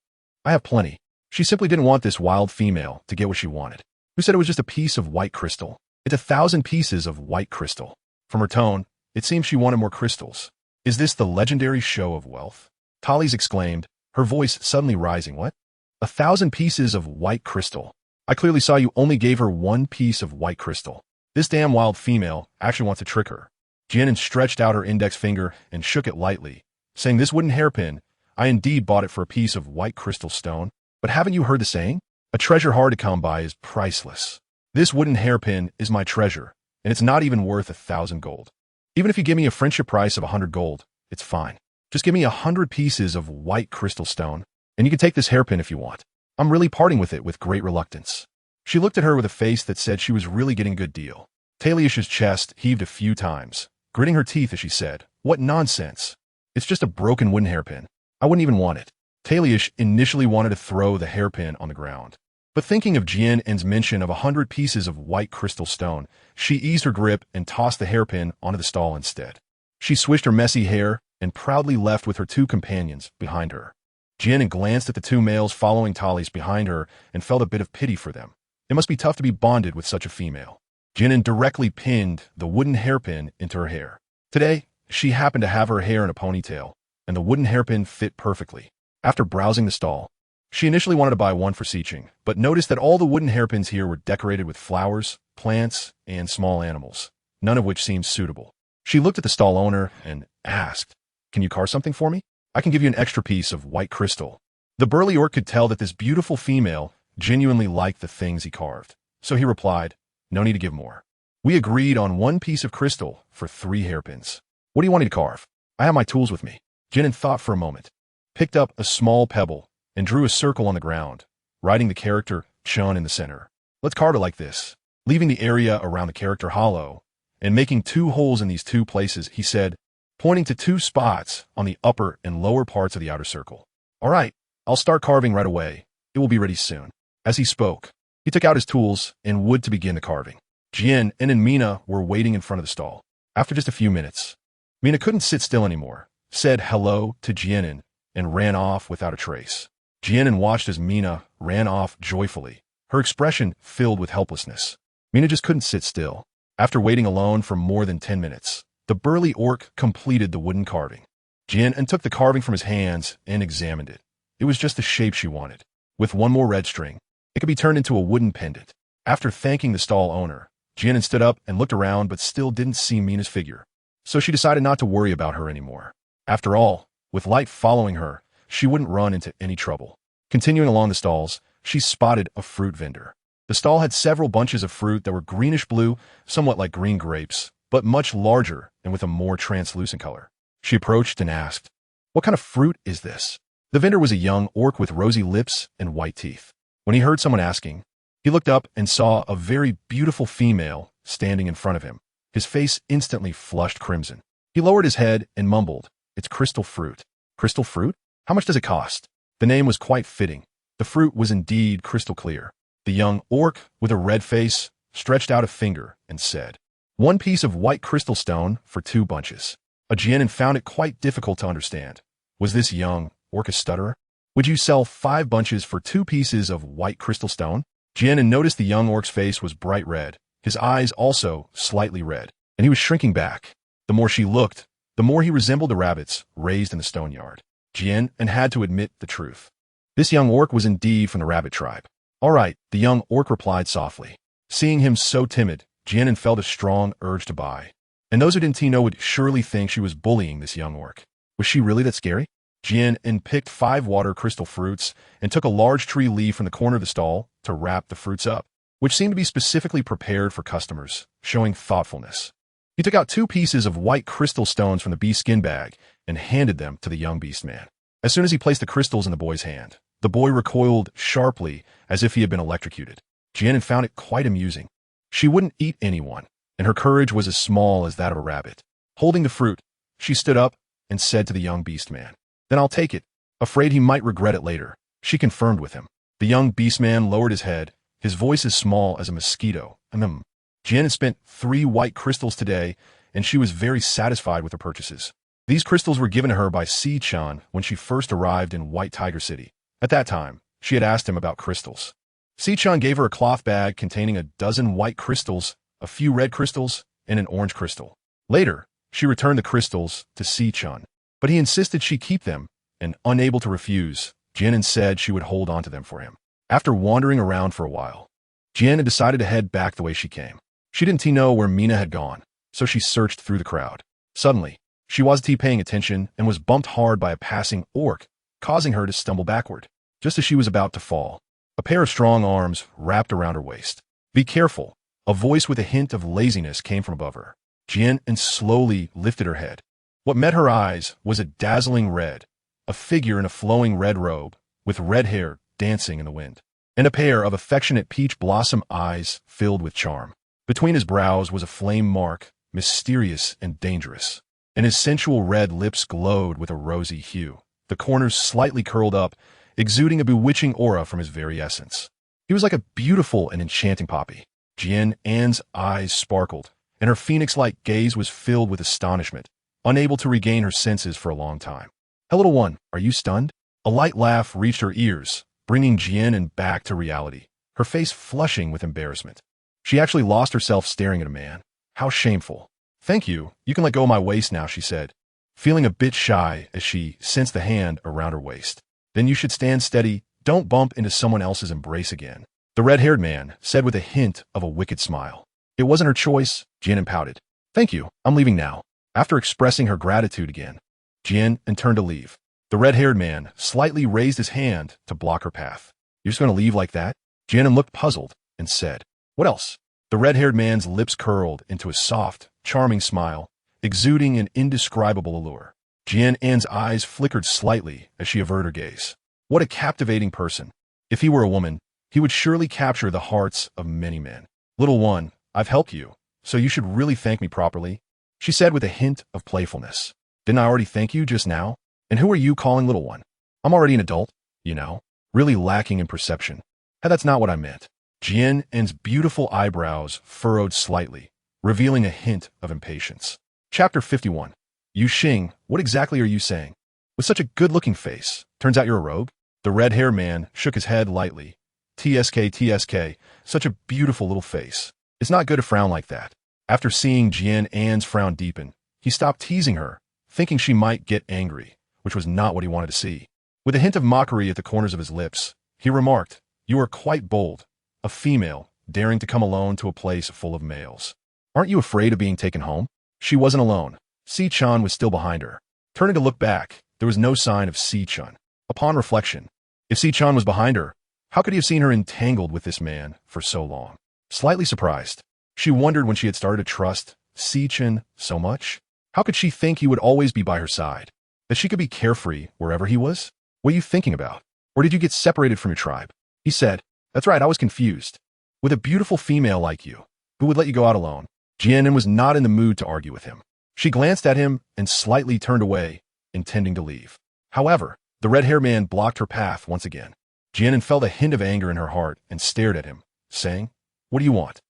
I have plenty." She simply didn't want this wild female to get what she wanted. Who said it was just a piece of white crystal? It's 1,000 pieces of white crystal. From her tone, it seemed she wanted more crystals. "Is this the legendary show of wealth?" Tally's exclaimed, her voice suddenly rising. "What? 1,000 pieces of white crystal? I clearly saw you only gave her one piece of white crystal. This damn wild female actually wants to trick her." Jian An stretched out her index finger and shook it lightly, saying, "This wooden hairpin, I indeed bought it for a piece of white crystal stone. But haven't you heard the saying? A treasure hard to come by is priceless. This wooden hairpin is my treasure, and it's not even worth 1,000 gold. Even if you give me a friendship price of 100 gold, it's fine. Just give me 100 pieces of white crystal stone, and you can take this hairpin if you want. I'm really parting with it with great reluctance." She looked at her with a face that said she was really getting a good deal. Talish's chest heaved a few times, gritting her teeth as she said, "What nonsense. It's just a broken wooden hairpin. I wouldn't even want it." Talish initially wanted to throw the hairpin on the ground, but thinking of Jian An's mention of 100 pieces of white crystal stone, she eased her grip and tossed the hairpin onto the stall instead. She swished her messy hair and proudly left with her two companions behind her. Jian An glanced at the two males following Talish behind her and felt a bit of pity for them. It must be tough to be bonded with such a female. Jian An directly pinned the wooden hairpin into her hair. Today, she happened to have her hair in a ponytail, and the wooden hairpin fit perfectly. After browsing the stall, she initially wanted to buy one for Si-chun, but noticed that all the wooden hairpins here were decorated with flowers, plants, and small animals, none of which seemed suitable. She looked at the stall owner and asked, "Can you carve something for me? I can give you an extra piece of white crystal." The burly orc could tell that this beautiful female genuinely liked the things he carved, so he replied, "No need to give more. We agreed on one piece of crystal for 3 hairpins. What do you want me to carve? I have my tools with me." Jian An thought for a moment, picked up a small pebble, and drew a circle on the ground, writing the character Chun in the center. "Let's carve it like this." Leaving the area around the character hollow, and making 2 holes in these 2 places, he said, pointing to 2 spots on the upper and lower parts of the outer circle. "All right, I'll start carving right away. It will be ready soon." As he spoke, he took out his tools and wood to begin the carving. Jian An and Mina were waiting in front of the stall. After just a few minutes, Mina couldn't sit still anymore, said hello to Jian An, and ran off without a trace. Jian An watched as Mina ran off joyfully, her expression filled with helplessness. Mina just couldn't sit still. After waiting alone for more than 10 minutes, the burly orc completed the wooden carving. Jian An took the carving from his hands and examined it. It was just the shape she wanted. With one more red string, it could be turned into a wooden pendant. After thanking the stall owner, Jian An stood up and looked around but still didn't see Mina's figure, so she decided not to worry about her anymore. After all, with light following her, she wouldn't run into any trouble. Continuing along the stalls, she spotted a fruit vendor. The stall had several bunches of fruit that were greenish-blue, somewhat like green grapes, but much larger and with a more translucent color. She approached and asked, "What kind of fruit is this?" The vendor was a young orc with rosy lips and white teeth. When he heard someone asking, he looked up and saw a very beautiful female standing in front of him. His face instantly flushed crimson. He lowered his head and mumbled, "It's crystal fruit." "Crystal fruit? How much does it cost?" The name was quite fitting. The fruit was indeed crystal clear. The young orc, with a red face, stretched out a finger and said, "1 piece of white crystal stone for 2 bunches. Jian An found it quite difficult to understand. Was this young orc a stutterer? "Would you sell 5 bunches for 2 pieces of white crystal stone?" Jian An noticed the young orc's face was bright red, his eyes also slightly red, and he was shrinking back. The more she looked, the more he resembled the rabbits raised in the stone yard. Jian An had to admit the truth. This young orc was indeed from the rabbit tribe. "All right," the young orc replied softly. Seeing him so timid, Jian An felt a strong urge to buy. And those who didn't know would surely think she was bullying this young orc. Was she really that scary? Jian An picked 5 water crystal fruits and took a large tree leaf from the corner of the stall to wrap the fruits up, which seemed to be specifically prepared for customers, showing thoughtfulness. He took out 2 pieces of white crystal stones from the beast skin bag and handed them to the young beast man. As soon as he placed the crystals in the boy's hand, the boy recoiled sharply as if he had been electrocuted. Jian An found it quite amusing. She wouldn't eat anyone, and her courage was as small as that of a rabbit. Holding the fruit, she stood up and said to the young beast man, "Then I'll take it." Afraid he might regret it later, she confirmed with him. The young beast man lowered his head, his voice as small as a mosquito. Jian had spent 3 white crystals today, and she was very satisfied with her purchases. These crystals were given to her by Si-chan when she first arrived in White Tiger City. At that time, she had asked him about crystals. Si-chan gave her a cloth bag containing a dozen white crystals, a few red crystals, and an orange crystal. Later, she returned the crystals to Si-chan, but he insisted she keep them, and unable to refuse, Jian An said she would hold on to them for him. After wandering around for a while, Jian An decided to head back the way she came. She didn't know where Mina had gone, so she searched through the crowd. Suddenly, she wasn't paying attention and was bumped hard by a passing orc, causing her to stumble backward. Just as she was about to fall, a pair of strong arms wrapped around her waist. "Be careful," a voice with a hint of laziness came from above her. Jian An slowly lifted her head. What met her eyes was a dazzling red, a figure in a flowing red robe, with red hair dancing in the wind, and a pair of affectionate peach blossom eyes filled with charm. Between his brows was a flame mark, mysterious and dangerous, and his sensual red lips glowed with a rosy hue, the corners slightly curled up, exuding a bewitching aura from his very essence. He was like a beautiful and enchanting poppy. Jian An's eyes sparkled, and her phoenix-like gaze was filled with astonishment, unable to regain her senses for a long time. "Hey, little one, are you stunned?" A light laugh reached her ears, bringing Jian An back to reality, her face flushing with embarrassment. She actually lost herself staring at a man. How shameful. "Thank you, you can let go of my waist now," she said, feeling a bit shy as she sensed the hand around her waist. "Then you should stand steady, don't bump into someone else's embrace again," the red-haired man said with a hint of a wicked smile. "It wasn't her choice," Jian An pouted. "Thank you, I'm leaving now." After expressing her gratitude again, Jian An turned to leave. The red-haired man slightly raised his hand to block her path. "You're just going to leave like that?" Jian An looked puzzled and said, "What else?" The red-haired man's lips curled into a soft, charming smile, exuding an indescribable allure. Jian An's eyes flickered slightly as she averted her gaze. What a captivating person. If he were a woman, he would surely capture the hearts of many men. "Little one, I've helped you, so you should really thank me properly," she said with a hint of playfulness. "Didn't I already thank you just now? And who are you calling little one? I'm already an adult, you know, really lacking in perception." "Hey, that's not what I meant." Jian An's beautiful eyebrows furrowed slightly, revealing a hint of impatience. Chapter 51. "Yu Xing, what exactly are you saying? With such a good-looking face, turns out you're a rogue?" The red-haired man shook his head lightly. TSK, such a beautiful little face. It's not good to frown like that." After seeing Jian An's frown deepen, he stopped teasing her, thinking she might get angry, which was not what he wanted to see. With a hint of mockery at the corners of his lips, he remarked, "You are quite bold. A female, daring to come alone to a place full of males. Aren't you afraid of being taken home?" She wasn't alone. Si-chan was still behind her. Turning to look back, there was no sign of Si-chan. Upon reflection, if Si-chan was behind her, how could he have seen her entangled with this man for so long? Slightly surprised, she wondered when she had started to trust Si-chan so much. How could she think he would always be by her side? That she could be carefree wherever he was? What are you thinking about? Or did you get separated from your tribe? He said, "That's right, I was confused. With a beautiful female like you, who would let you go out alone?" Jian An was not in the mood to argue with him. She glanced at him and slightly turned away, intending to leave. However, the red-haired man blocked her path once again. Jian An felt a hint of anger in her heart and stared at him, saying, "What do you want?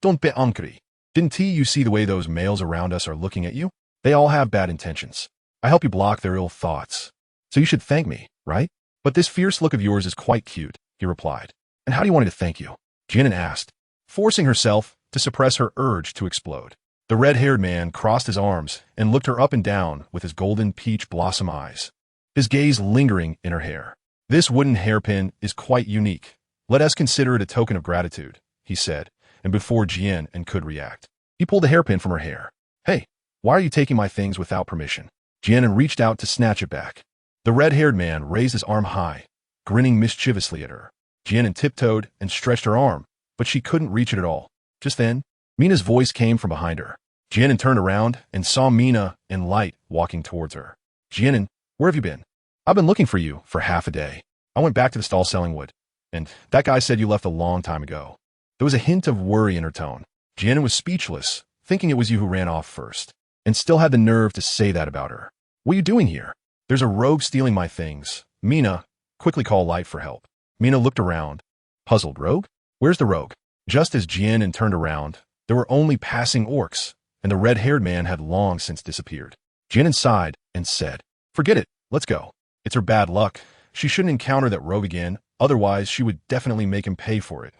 Don't be angry. Didn't you see the way those males around us are looking at you? They all have bad intentions. I help you block their ill thoughts. So you should thank me, right? But this fierce look of yours is quite cute," he replied. "And how do you want me to thank you?" Jian An asked, forcing herself to suppress her urge to explode. The red-haired man crossed his arms and looked her up and down with his golden peach blossom eyes, his gaze lingering in her hair. "This wooden hairpin is quite unique. Let us consider it a token of gratitude," he said, and before Jian An could react, he pulled the hairpin from her hair. "Hey, why are you taking my things without permission?" Jian An reached out to snatch it back. The red-haired man raised his arm high, grinning mischievously at her. Jian An tiptoed and stretched her arm, but she couldn't reach it at all. Just then, Mina's voice came from behind her. Jian An turned around and saw Mina and Light walking towards her. "Jian An, where have you been?" "I've been looking for you for half a day. I went back to the stall selling wood. And that guy said you left a long time ago. There was a hint of worry in her tone. Jian An was speechless, thinking it was you who ran off first, and still had the nerve to say that about her. What are you doing here? There's a rogue stealing my things. Mina, quickly call Light for help. Mina looked around. Puzzled. Rogue? Where's the rogue? Just as Jian An turned around, there were only passing orcs, and the red-haired man had long since disappeared. Jian An sighed and said, "Forget it. Let's go." It's her bad luck. She shouldn't encounter that rogue again, otherwise she would definitely make him pay for it.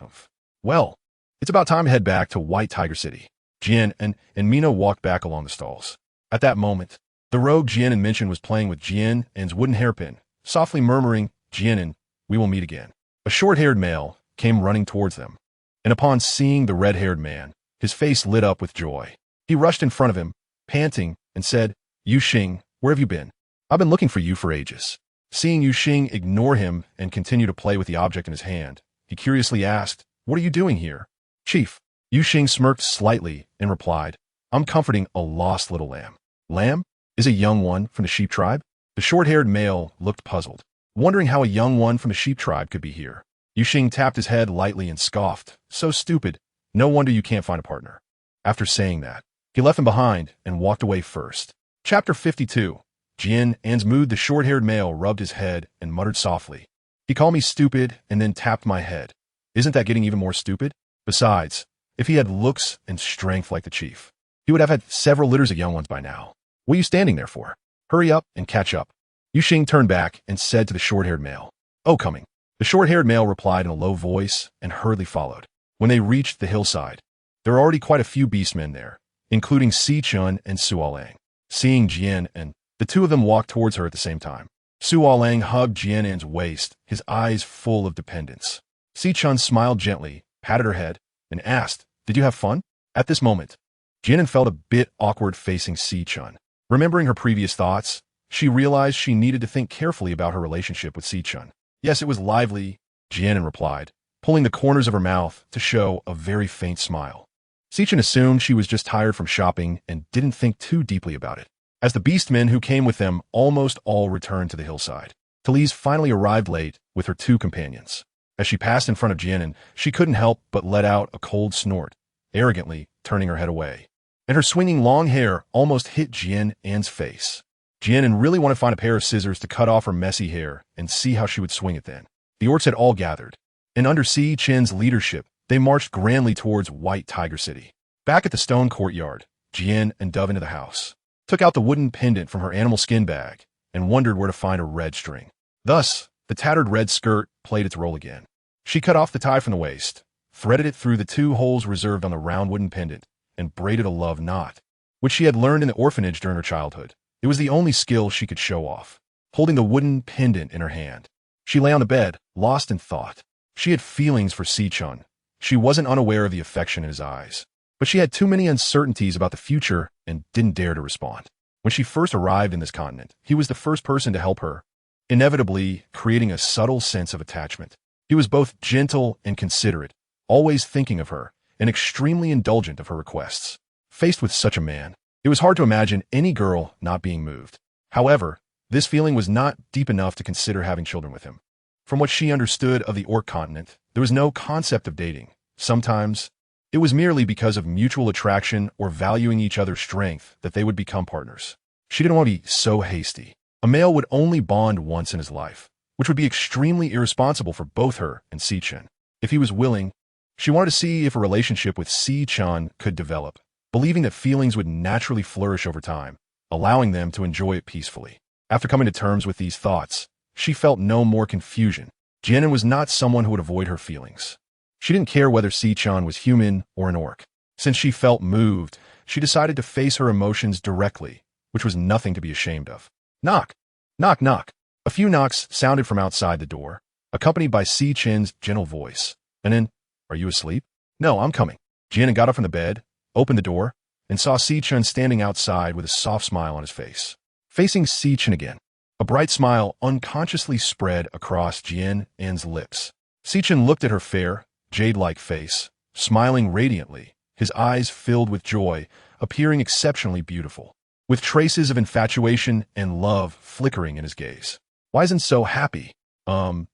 Well, it's about time to head back to White Tiger City. Jian An and Mina walked back along the stalls. At that moment, the rogue Jian An mentioned was playing with Jian An's wooden hairpin, softly murmuring, "Jian An, we will meet again." A short-haired male came running towards them, and upon seeing the red-haired man, his face lit up with joy. He rushed in front of him, panting, and said, "Yu Xing, where have you been? I've been looking for you for ages." Seeing Yu Xing ignore him and continue to play with the object in his hand, he curiously asked, "What are you doing here?" "Chief." Yu Xing smirked slightly and replied, "I'm comforting a lost little lamb." "Lamb? Is a young one from the sheep tribe?" The short-haired male looked puzzled, wondering how a young one from the sheep tribe could be here. Yu Xing tapped his head lightly and scoffed, "So stupid. No wonder you can't find a partner." After saying that, he left him behind and walked away first. Chapter 52. Jian An's mood. The short-haired male rubbed his head and muttered softly, "He called me stupid and then tapped my head. Isn't that getting even more stupid? Besides, if he had looks and strength like the chief, he would have had several litters of young ones by now. What are you standing there for? Hurry up and catch up." Yu Xing turned back and said to the short-haired male, "Oh, coming." The short-haired male replied in a low voice and hurriedly followed. When they reached the hillside, there were already quite a few beastmen there, including Si Chun and Su Lang. Seeing Jian An, the two of them walked towards her at the same time. Su Lang hugged Jian An's waist, his eyes full of dependence. Si Chun smiled gently, patted her head, and asked, "Did you have fun?" At this moment, Jian An felt a bit awkward facing Si Chun. Remembering her previous thoughts, she realized she needed to think carefully about her relationship with Si Chun. "Yes, it was lively," Jian An replied, pulling the corners of her mouth to show a very faint smile. Si Chun assumed she was just tired from shopping and didn't think too deeply about it. As the beastmen who came with them almost all returned to the hillside, Talise finally arrived late with her two companions. As she passed in front of Jian An, she couldn't help but let out a cold snort, arrogantly turning her head away. And her swinging long hair almost hit Jian An's face. Jian An really wanted to find a pair of scissors to cut off her messy hair and see how she would swing it then. The orcs had all gathered, and under Si Chen's leadership, they marched grandly towards White Tiger City. Back at the stone courtyard, Jian An dove into the house, took out the wooden pendant from her animal skin bag, and wondered where to find a red string. Thus, the tattered red skirt played its role again. She cut off the tie from the waist, threaded it through the two holes reserved on the round wooden pendant, and braided a love knot, which she had learned in the orphanage during her childhood. It was the only skill she could show off. Holding the wooden pendant in her hand, she lay on the bed, lost in thought. She had feelings for Si Chun. She wasn't unaware of the affection in his eyes, but she had too many uncertainties about the future and didn't dare to respond. When she first arrived in this continent, he was the first person to help her, inevitably creating a subtle sense of attachment. He was both gentle and considerate, always thinking of her, and extremely indulgent of her requests. Faced with such a man, it was hard to imagine any girl not being moved. However, this feeling was not deep enough to consider having children with him. From what she understood of the Orc continent, there was no concept of dating. Sometimes, it was merely because of mutual attraction or valuing each other's strength that they would become partners. She didn't want to be so hasty. A male would only bond once in his life, which would be extremely irresponsible for both her and Si Chen. If he was willing, she wanted to see if a relationship with Si Chen could develop, believing that feelings would naturally flourish over time, allowing them to enjoy it peacefully. After coming to terms with these thoughts, she felt no more confusion. Jian An was not someone who would avoid her feelings. She didn't care whether Si Chen was human or an orc. Since she felt moved, she decided to face her emotions directly, which was nothing to be ashamed of. Knock! Knock, knock! A few knocks sounded from outside the door, accompanied by Si Chen's gentle voice. And then, "Are you asleep?" "No, I'm coming." Jian An got up from the bed, opened the door, and saw Si Chen standing outside with a soft smile on his face. Facing Si Chen again, a bright smile unconsciously spread across Jian An's lips. Si Chen looked at her fair, jade-like face, smiling radiantly, his eyes filled with joy, appearing exceptionally beautiful, with traces of infatuation and love flickering in his gaze. "Why isn't so happy?"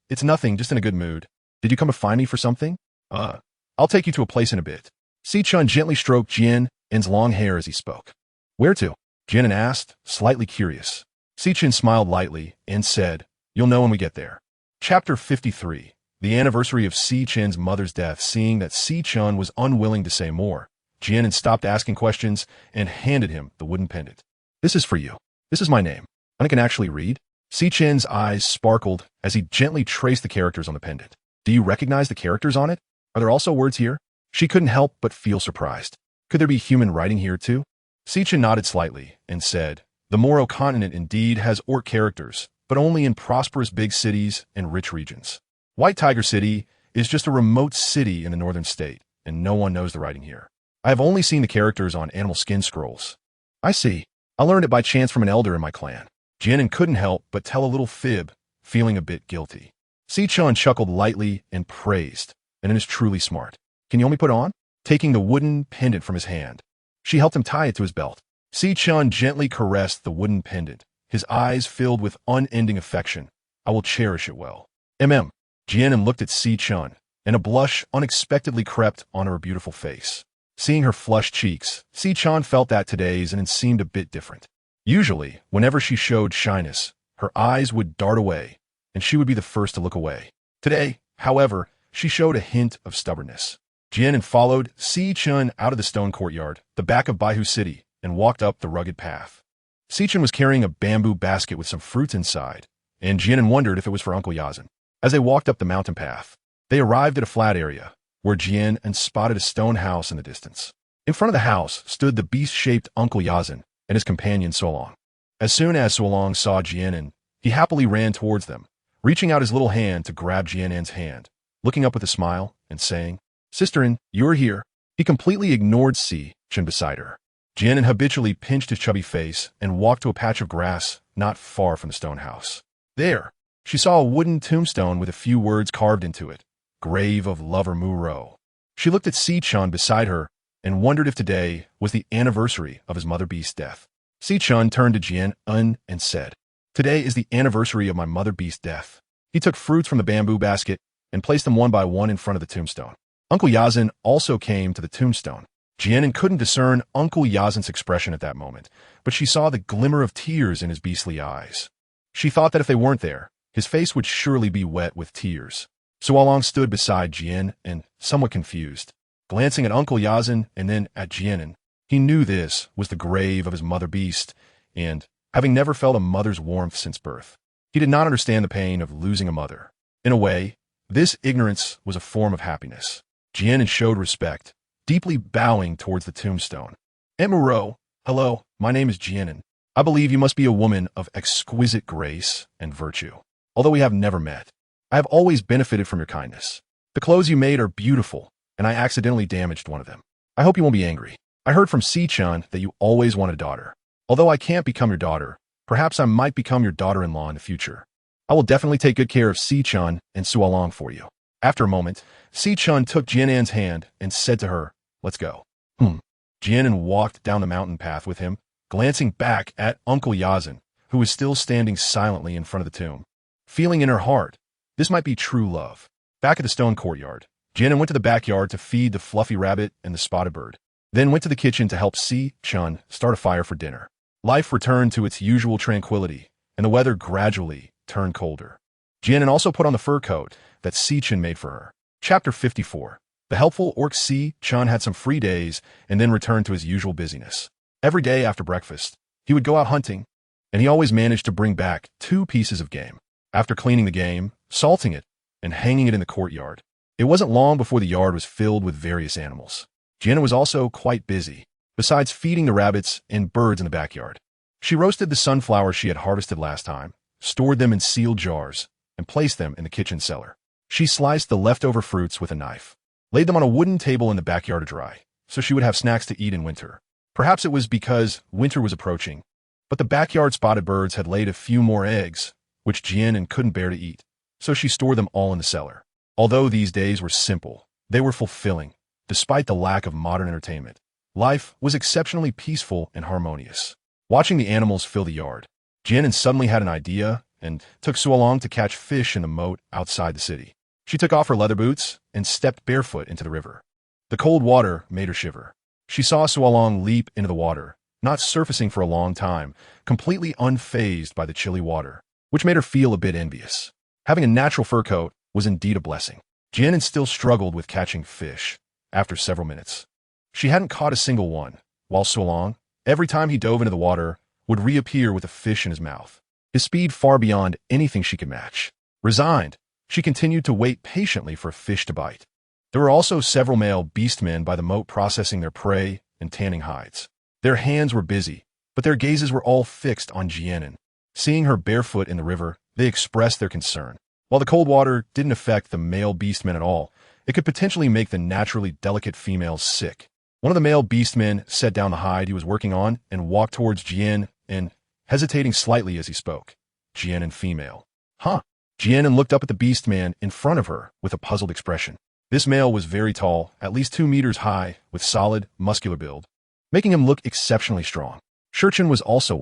It's nothing, just in a good mood." Did you come to find me for something? I'll take you to a place in a bit. Si-chun gently stroked Jian An's long hair as he spoke. Where to? Jian An asked, slightly curious. Si-chun smiled lightly and said, You'll know when we get there. Chapter 53. The anniversary of Si-chun's mother's death. Seeing that Si-chun was unwilling to say more, Jian An stopped asking questions and handed him the wooden pendant. This is for you. This is my name. I can actually read. Si-chun's eyes sparkled as he gently traced the characters on the pendant. Do you recognize the characters on it? Are there also words here? She couldn't help but feel surprised. Could there be human writing here too? Si-chun nodded slightly and said, The Moro continent indeed has orc characters, but only in prosperous big cities and rich regions. White Tiger City is just a remote city in the northern state, and no one knows the writing here. I have only seen the characters on animal skin scrolls. I see. I learned it by chance from an elder in my clan. Jian An couldn't help but tell a little fib, feeling a bit guilty. Si-chun chuckled lightly and praised, and it is truly smart. Can you only put on? Taking the wooden pendant from his hand, she helped him tie it to his belt. Si-chun gently caressed the wooden pendant, his eyes filled with unending affection. I will cherish it well. Jian An looked at Si-chun, and a blush unexpectedly crept on her beautiful face. Seeing her flushed cheeks, Si-chun felt that today's and seemed a bit different. Usually, whenever she showed shyness, her eyes would dart away, and she would be the first to look away. Today, however, she showed a hint of stubbornness. Jian An followed Si-chun out of the stone courtyard, the back of Baihu City, and walked up the rugged path. Si-chun was carrying a bamboo basket with some fruits inside, and Jian An wondered if it was for Uncle Eyesand. As they walked up the mountain path, they arrived at a flat area, where Jian An spotted a stone house in the distance. In front of the house stood the beast-shaped Uncle Eyesand and his companion Suolong. As soon as Suolong saw Jian An, he happily ran towards them, reaching out his little hand to grab Jian An's hand, looking up with a smile and saying, Sister An, you're here. He completely ignored Si-chun beside her. Jian An habitually pinched his chubby face and walked to a patch of grass not far from the stone house. There, she saw a wooden tombstone with a few words carved into it, Grave of Lover Muro. She looked at Si-chun beside her and wondered if today was the anniversary of his mother beast's death. Si-chun turned to Jian An and said, Today is the anniversary of my mother beast's death. He took fruits from the bamboo basket and placed them one by one in front of the tombstone. Uncle Eyesand also came to the tombstone. Jian An couldn't discern Uncle Eyesand's expression at that moment, but she saw the glimmer of tears in his beastly eyes. She thought that if they weren't there, his face would surely be wet with tears. Suolong stood beside Jian An, somewhat confused. Glancing at Uncle Eyesand and then at Jian An, he knew this was the grave of his mother beast, and, having never felt a mother's warmth since birth, he did not understand the pain of losing a mother. In a way, this ignorance was a form of happiness. Jian An showed respect, deeply bowing towards the tombstone. Aunt Moreau, hello, my name is Jian An. I believe you must be a woman of exquisite grace and virtue. Although we have never met, I have always benefited from your kindness. The clothes you made are beautiful, and I accidentally damaged one of them. I hope you won't be angry. I heard from Si-chun that you always wanted a daughter. Although I can't become your daughter, perhaps I might become your daughter-in-law in the future. I will definitely take good care of Si-chun and Suolong for you. After a moment, Si-chun took Jian An's hand and said to her, Let's go. Jian An walked down the mountain path with him, glancing back at Uncle Eyesand, who was still standing silently in front of the tomb. Feeling in her heart, this might be true love. Back at the stone courtyard, Jian An went to the backyard to feed the fluffy rabbit and the spotted bird, then went to the kitchen to help Si-chun start a fire for dinner. Life returned to its usual tranquility, and the weather gradually turned colder. Jian An also put on the fur coat that Si-chun made for her. Chapter 54. The helpful orc Si-chun had some free days and then returned to his usual busyness. Every day after breakfast, he would go out hunting, and he always managed to bring back 2 pieces of game. After cleaning the game, salting it, and hanging it in the courtyard, it wasn't long before the yard was filled with various animals. Jian An was also quite busy, besides feeding the rabbits and birds in the backyard. She roasted the sunflowers she had harvested last time, stored them in sealed jars, and placed them in the kitchen cellar. She sliced the leftover fruits with a knife, laid them on a wooden table in the backyard to dry, so she would have snacks to eat in winter. Perhaps it was because winter was approaching, but the backyard spotted birds had laid a few more eggs, which Jian An couldn't bear to eat, so she stored them all in the cellar. Although these days were simple, they were fulfilling. Despite the lack of modern entertainment, life was exceptionally peaceful and harmonious. Watching the animals fill the yard, Jian An suddenly had an idea and took Suolong to catch fish in the moat outside the city. She took off her leather boots and stepped barefoot into the river. The cold water made her shiver. She saw Sualong leap into the water, not surfacing for a long time, completely unfazed by the chilly water, which made her feel a bit envious. Having a natural fur coat was indeed a blessing. Jian An still struggled with catching fish after several minutes. She hadn't caught a single one, while Sualong, every time he dove into the water, would reappear with a fish in his mouth, his speed far beyond anything she could match. Resigned, she continued to wait patiently for a fish to bite. There were also several male beastmen by the moat processing their prey and tanning hides. Their hands were busy, but their gazes were all fixed on Jian An. Seeing her barefoot in the river, they expressed their concern. While the cold water didn't affect the male beastmen at all, it could potentially make the naturally delicate females sick. One of the male beastmen set down the hide he was working on and walked towards Jian An, hesitating slightly as he spoke. Jian An female. Huh? Jian An looked up at the beastman in front of her with a puzzled expression. This male was very tall, at least 2 meters high, with solid, muscular build, making him look exceptionally strong. Shurchen was also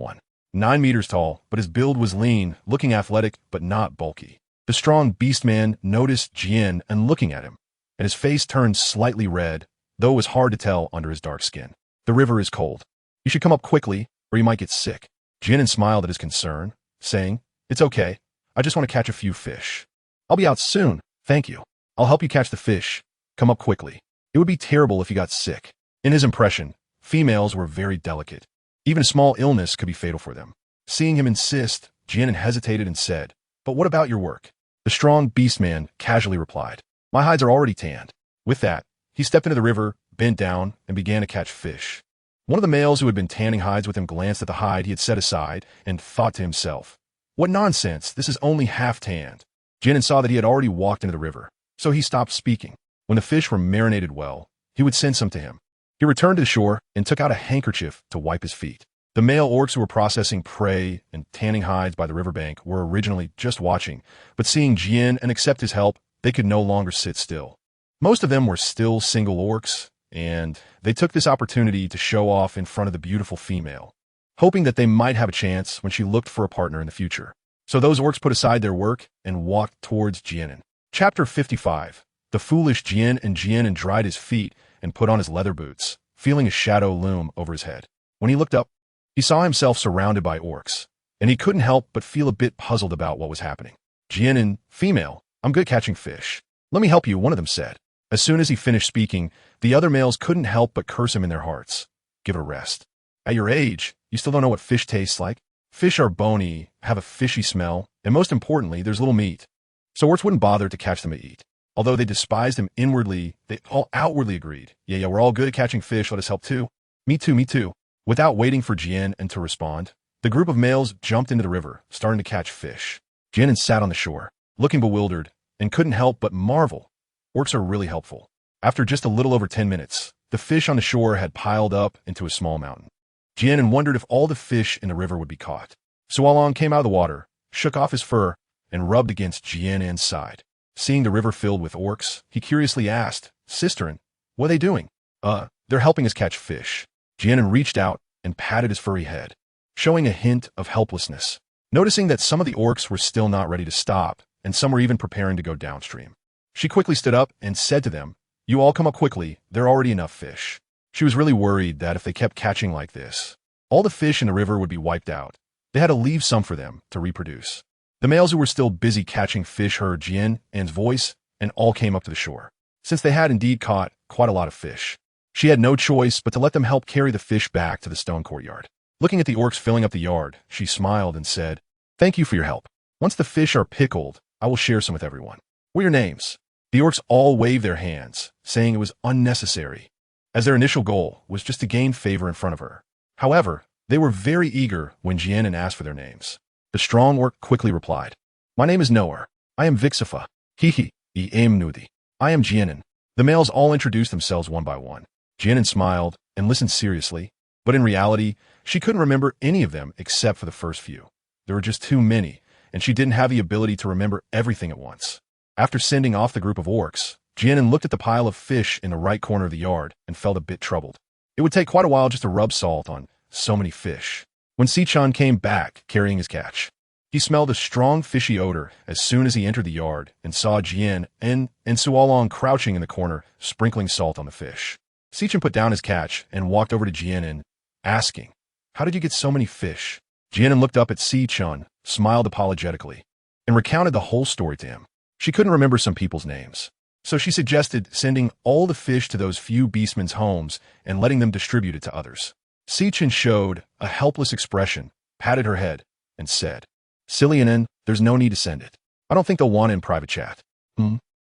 9 meters tall, but his build was lean, looking athletic but not bulky. The strong beastman noticed Jian An looking at him, and his face turned slightly red, though it was hard to tell under his dark skin. The river is cold. You should come up quickly, or you might get sick. Jian An smiled at his concern, saying, It's okay. I just want to catch a few fish. I'll be out soon, thank you. I'll help you catch the fish. Come up quickly. It would be terrible if you got sick. In his impression, females were very delicate. Even a small illness could be fatal for them. Seeing him insist, Jian An hesitated and said, But what about your work? The strong beastman casually replied, My hides are already tanned. With that, he stepped into the river, bent down, and began to catch fish. One of the males who had been tanning hides with him glanced at the hide he had set aside and thought to himself, What nonsense, this is only half tanned. Jian An saw that he had already walked into the river, so he stopped speaking. When the fish were marinated well, he would send some to him. He returned to the shore and took out a handkerchief to wipe his feet. The male orcs who were processing prey and tanning hides by the riverbank were originally just watching, but seeing Jian and accept his help, they could no longer sit still. Most of them were still single orcs, and they took this opportunity to show off in front of the beautiful female, hoping that they might have a chance when she looked for a partner in the future. So those orcs put aside their work and walked towards Jian An. Chapter 55. The foolish Jian An dried his feet and put on his leather boots, feeling a shadow loom over his head. When he looked up, he saw himself surrounded by orcs, and he couldn't help but feel a bit puzzled about what was happening. Jian An, female, I'm good catching fish. Let me help you, one of them said. As soon as he finished speaking, the other males couldn't help but curse him in their hearts. Give it a rest. At your age, you still don't know what fish tastes like? Fish are bony, have a fishy smell, and most importantly, there's little meat. So orcs wouldn't bother to catch them to eat. Although they despised him inwardly, they all outwardly agreed. Yeah, we're all good at catching fish, let us help too. Me too. Without waiting for Jian An to respond, the group of males jumped into the river, starting to catch fish. Jian An sat on the shore, looking bewildered, and couldn't help but marvel. Orcs are really helpful. After just a little over 10 minutes, the fish on the shore had piled up into a small mountain. Jian An wondered if all the fish in the river would be caught. Sualong came out of the water, shook off his fur, and rubbed against Jian An's side. Seeing the river filled with orcs, he curiously asked, Sisterin, what are they doing? They're helping us catch fish. Jian An reached out and patted his furry head, showing a hint of helplessness. Noticing that some of the orcs were still not ready to stop, and some were even preparing to go downstream. She quickly stood up and said to them, You all come up quickly, there are already enough fish. She was really worried that if they kept catching like this, all the fish in the river would be wiped out. They had to leave some for them to reproduce. The males who were still busy catching fish heard Jian An's voice and all came up to the shore, since they had indeed caught quite a lot of fish. She had no choice but to let them help carry the fish back to the stone courtyard. Looking at the orcs filling up the yard, she smiled and said, Thank you for your help. Once the fish are pickled, I will share some with everyone. What are your names? The orcs all waved their hands, saying it was unnecessary, as their initial goal was just to gain favor in front of her. However, they were very eager when Jian An asked for their names. The strong orc quickly replied, My name is Noer. I am Vixifa. Hihi, Nudi. I am Jian An. The males all introduced themselves one by one. Jian An smiled and listened seriously, but in reality, she couldn't remember any of them except for the first few. There were just too many, and she didn't have the ability to remember everything at once. After sending off the group of orcs, Jian An looked at the pile of fish in the right corner of the yard and felt a bit troubled. It would take quite a while just to rub salt on so many fish. When Sichan came back carrying his catch, He smelled a strong fishy odor as soon as he entered the yard and saw Jian An and Suolong crouching in the corner, sprinkling salt on the fish. Sichin put down his catch and walked over to Jian An, asking, "How did you get so many fish?" Jian An looked up at Sichin, smiled apologetically, and recounted the whole story to him. She couldn't remember some people's names, so she suggested sending all the fish to those few beastmen's homes and letting them distribute it to others. Sichin showed a helpless expression, patted her head, and said, "Silly An, there's no need to send it. I don't think they'll want it in private chat."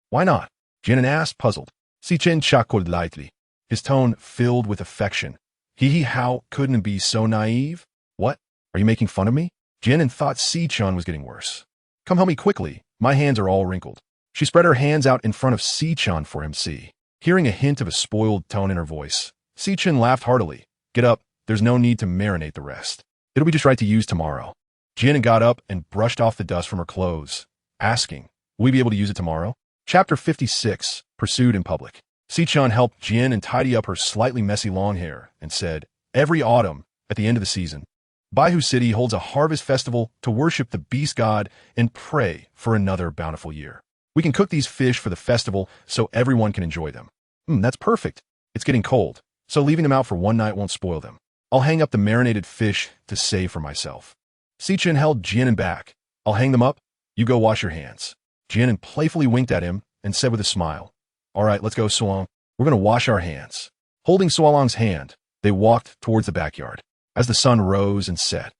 Why not?" Jian An asked, puzzled. Sichin chuckled lightly, his tone filled with affection. How couldn't it be so naive? What? Are you making fun of me?" Jian An thought Sichin was getting worse. "Come help me quickly. My hands are all wrinkled." She spread her hands out in front of Sichin for him to see. Hearing a hint of a spoiled tone in her voice, Sichin laughed heartily. "Get up. There's no need to marinate the rest. It'll be just right to use tomorrow." Jian An got up and brushed off the dust from her clothes, asking, "Will we be able to use it tomorrow?" Chapter 56, Pursued in Public. Sichin helped Jian An tidy up her slightly messy long hair and said, "Every autumn, at the end of the season, Baihu City holds a harvest festival to worship the beast god and pray for another bountiful year. We can cook these fish for the festival so everyone can enjoy them." That's perfect. It's getting cold, so leaving them out for one night won't spoil them. I'll hang up the marinated fish to save for myself. Sichin held Jian An back. "I'll hang them up. You go wash your hands." Jian An playfully winked at him and said with a smile, "All right, let's go, Suolong. We're going to wash our hands." Holding Suolong's hand, they walked towards the backyard. As the sun rose and set,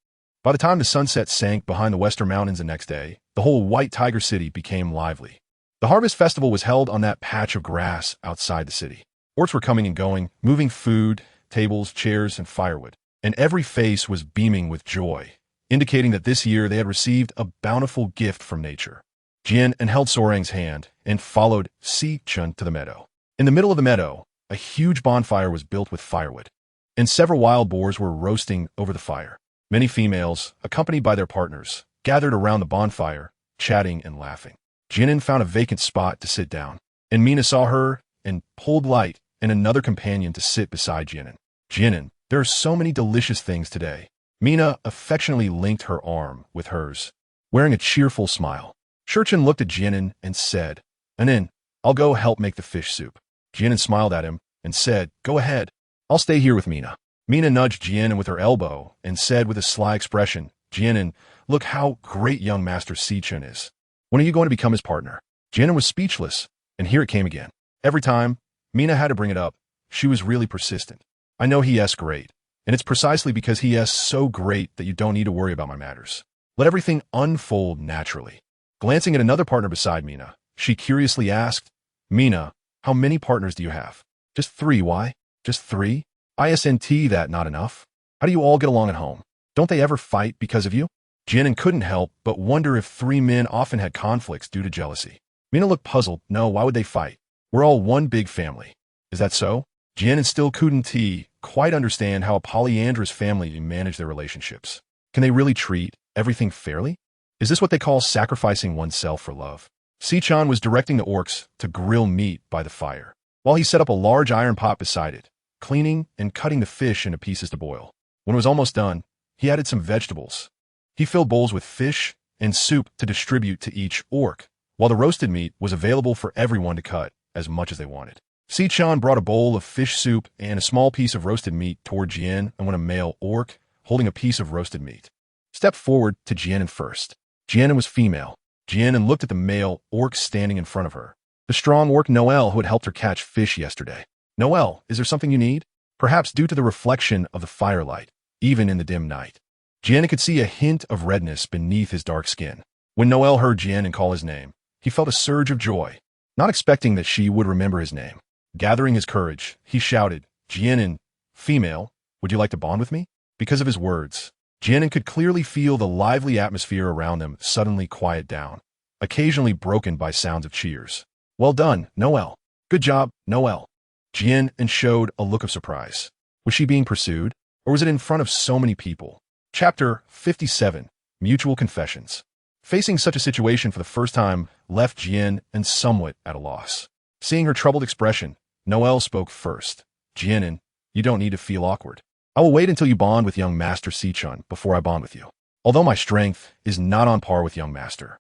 by the time the sunset sank behind the western mountains the next day, the whole White Tiger City became lively. The harvest festival was held on that patch of grass outside the city. Orcs were coming and going, moving food, tables, chairs, and firewood, and every face was beaming with joy, indicating that this year they had received a bountiful gift from nature. Jian An held Sorang's hand and followed Sichin to the meadow. In the middle of the meadow, a huge bonfire was built with firewood, and several wild boars were roasting over the fire. Many females, accompanied by their partners, gathered around the bonfire, chatting and laughing. Jian An found a vacant spot to sit down, and Mina saw her and pulled Light and another companion to sit beside Jian An. "Jian An, there are so many delicious things today." Mina affectionately linked her arm with hers, wearing a cheerful smile. Shurchin looked at Jian An and said, "Anin, I'll go help make the fish soup." Jian An smiled at him and said, "Go ahead. I'll stay here with Mina." Mina nudged Jian An with her elbow and said with a sly expression, "Jian An, look how great young Master Sichin is. When are you going to become his partner?" Jian An was speechless, and here it came again. Every time Mina had to bring it up, she was really persistent. "I know he is great, and it's precisely because he is so great that you don't need to worry about my matters. Let everything unfold naturally." Glancing at another partner beside Mina, she curiously asked, "Mina, how many partners do you have?" "Just 3, why?" "Just 3? Isn't that not enough? How do you all get along at home? Don't they ever fight because of you?" Jian An couldn't help but wonder if 3 men often had conflicts due to jealousy. Mina looked puzzled. "No, why would they fight? We're all one big family." "Is that so?" Jian An still couldn't quite understand how a polyandrous family manage their relationships. Can they really treat everything fairly? Is this what they call sacrificing oneself for love? Sichin was directing the orcs to grill meat by the fire, while he set up a large iron pot beside it, cleaning and cutting the fish into pieces to boil. When it was almost done, he added some vegetables. He filled bowls with fish and soup to distribute to each orc, while the roasted meat was available for everyone to cut as much as they wanted. Sichin brought a bowl of fish soup and a small piece of roasted meat toward Jian, and when a male orc, holding a piece of roasted meat, stepped forward to Jian An first. Jian An was female. Jian An looked at the male orc standing in front of her, the strong orc Noel who had helped her catch fish yesterday. "Noel, is there something you need?" Perhaps due to the reflection of the firelight, even in the dim night, Jian An could see a hint of redness beneath his dark skin. When Noel heard Jian An call his name, he felt a surge of joy, not expecting that she would remember his name. Gathering his courage, he shouted, "Jian An, female, would you like to bond with me?" Because of his words, Jian An could clearly feel the lively atmosphere around them suddenly quiet down, occasionally broken by sounds of cheers. "Well done, Noel. Good job, Noel." Jian An showed a look of surprise. Was she being pursued, or was it in front of so many people? Chapter 57, Mutual Confessions. Facing such a situation for the first time left Jian An somewhat at a loss. Seeing her troubled expression, Noel spoke first. "Jian An, you don't need to feel awkward. I will wait until you bond with young Master Sichin before I bond with you. Although my strength is not on par with young master,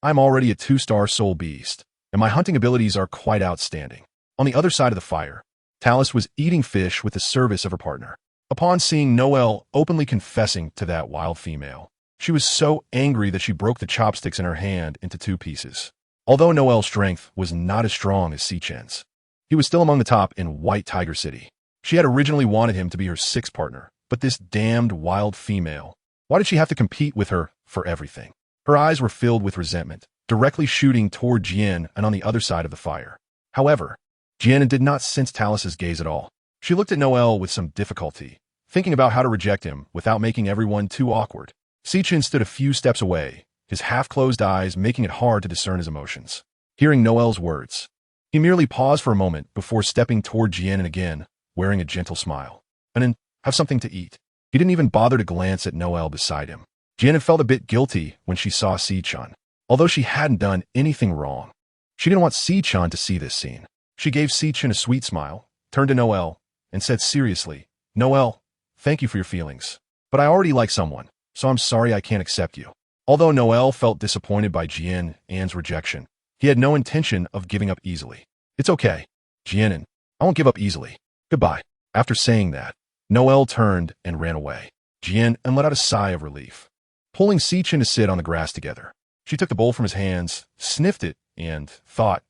I'm already a 2-star soul beast, and my hunting abilities are quite outstanding. On the other side of the fire, Talus was eating fish with the service of her partner. Upon seeing Noelle openly confessing to that wild female, she was so angry that she broke the chopsticks in her hand into 2 pieces. Although Noelle's strength was not as strong as Sichen's, he was still among the top in White Tiger City. She had originally wanted him to be her 6th partner, but this damned wild female, why did she have to compete with her for everything? Her eyes were filled with resentment, directly shooting toward Jian An on the other side of the fire. However, Jian An did not sense Talus's gaze at all. She looked at Noelle with some difficulty, thinking about how to reject him without making everyone too awkward. Sichen stood a few steps away, his half-closed eyes making it hard to discern his emotions. Hearing Noelle's words, he merely paused for a moment before stepping toward Jian An again, wearing a gentle smile. "Anan, have something to eat." He didn't even bother to glance at Noelle beside him. Jian An felt a bit guilty when she saw Sichen. Although she hadn't done anything wrong, she didn't want Sichen to see this scene. She gave Sichen a sweet smile, turned to Noelle, and said seriously, "Noelle, thank you for your feelings, but I already like someone, so I'm sorry I can't accept you." Although Noelle felt disappointed by Jian An's rejection, he had no intention of giving up easily. "It's okay, Jian An, I won't give up easily. Goodbye." After saying that, Noelle turned and ran away. Jian An let out a sigh of relief. Pulling Sichen to sit on the grass together, she took the bowl from his hands, sniffed it, and thought,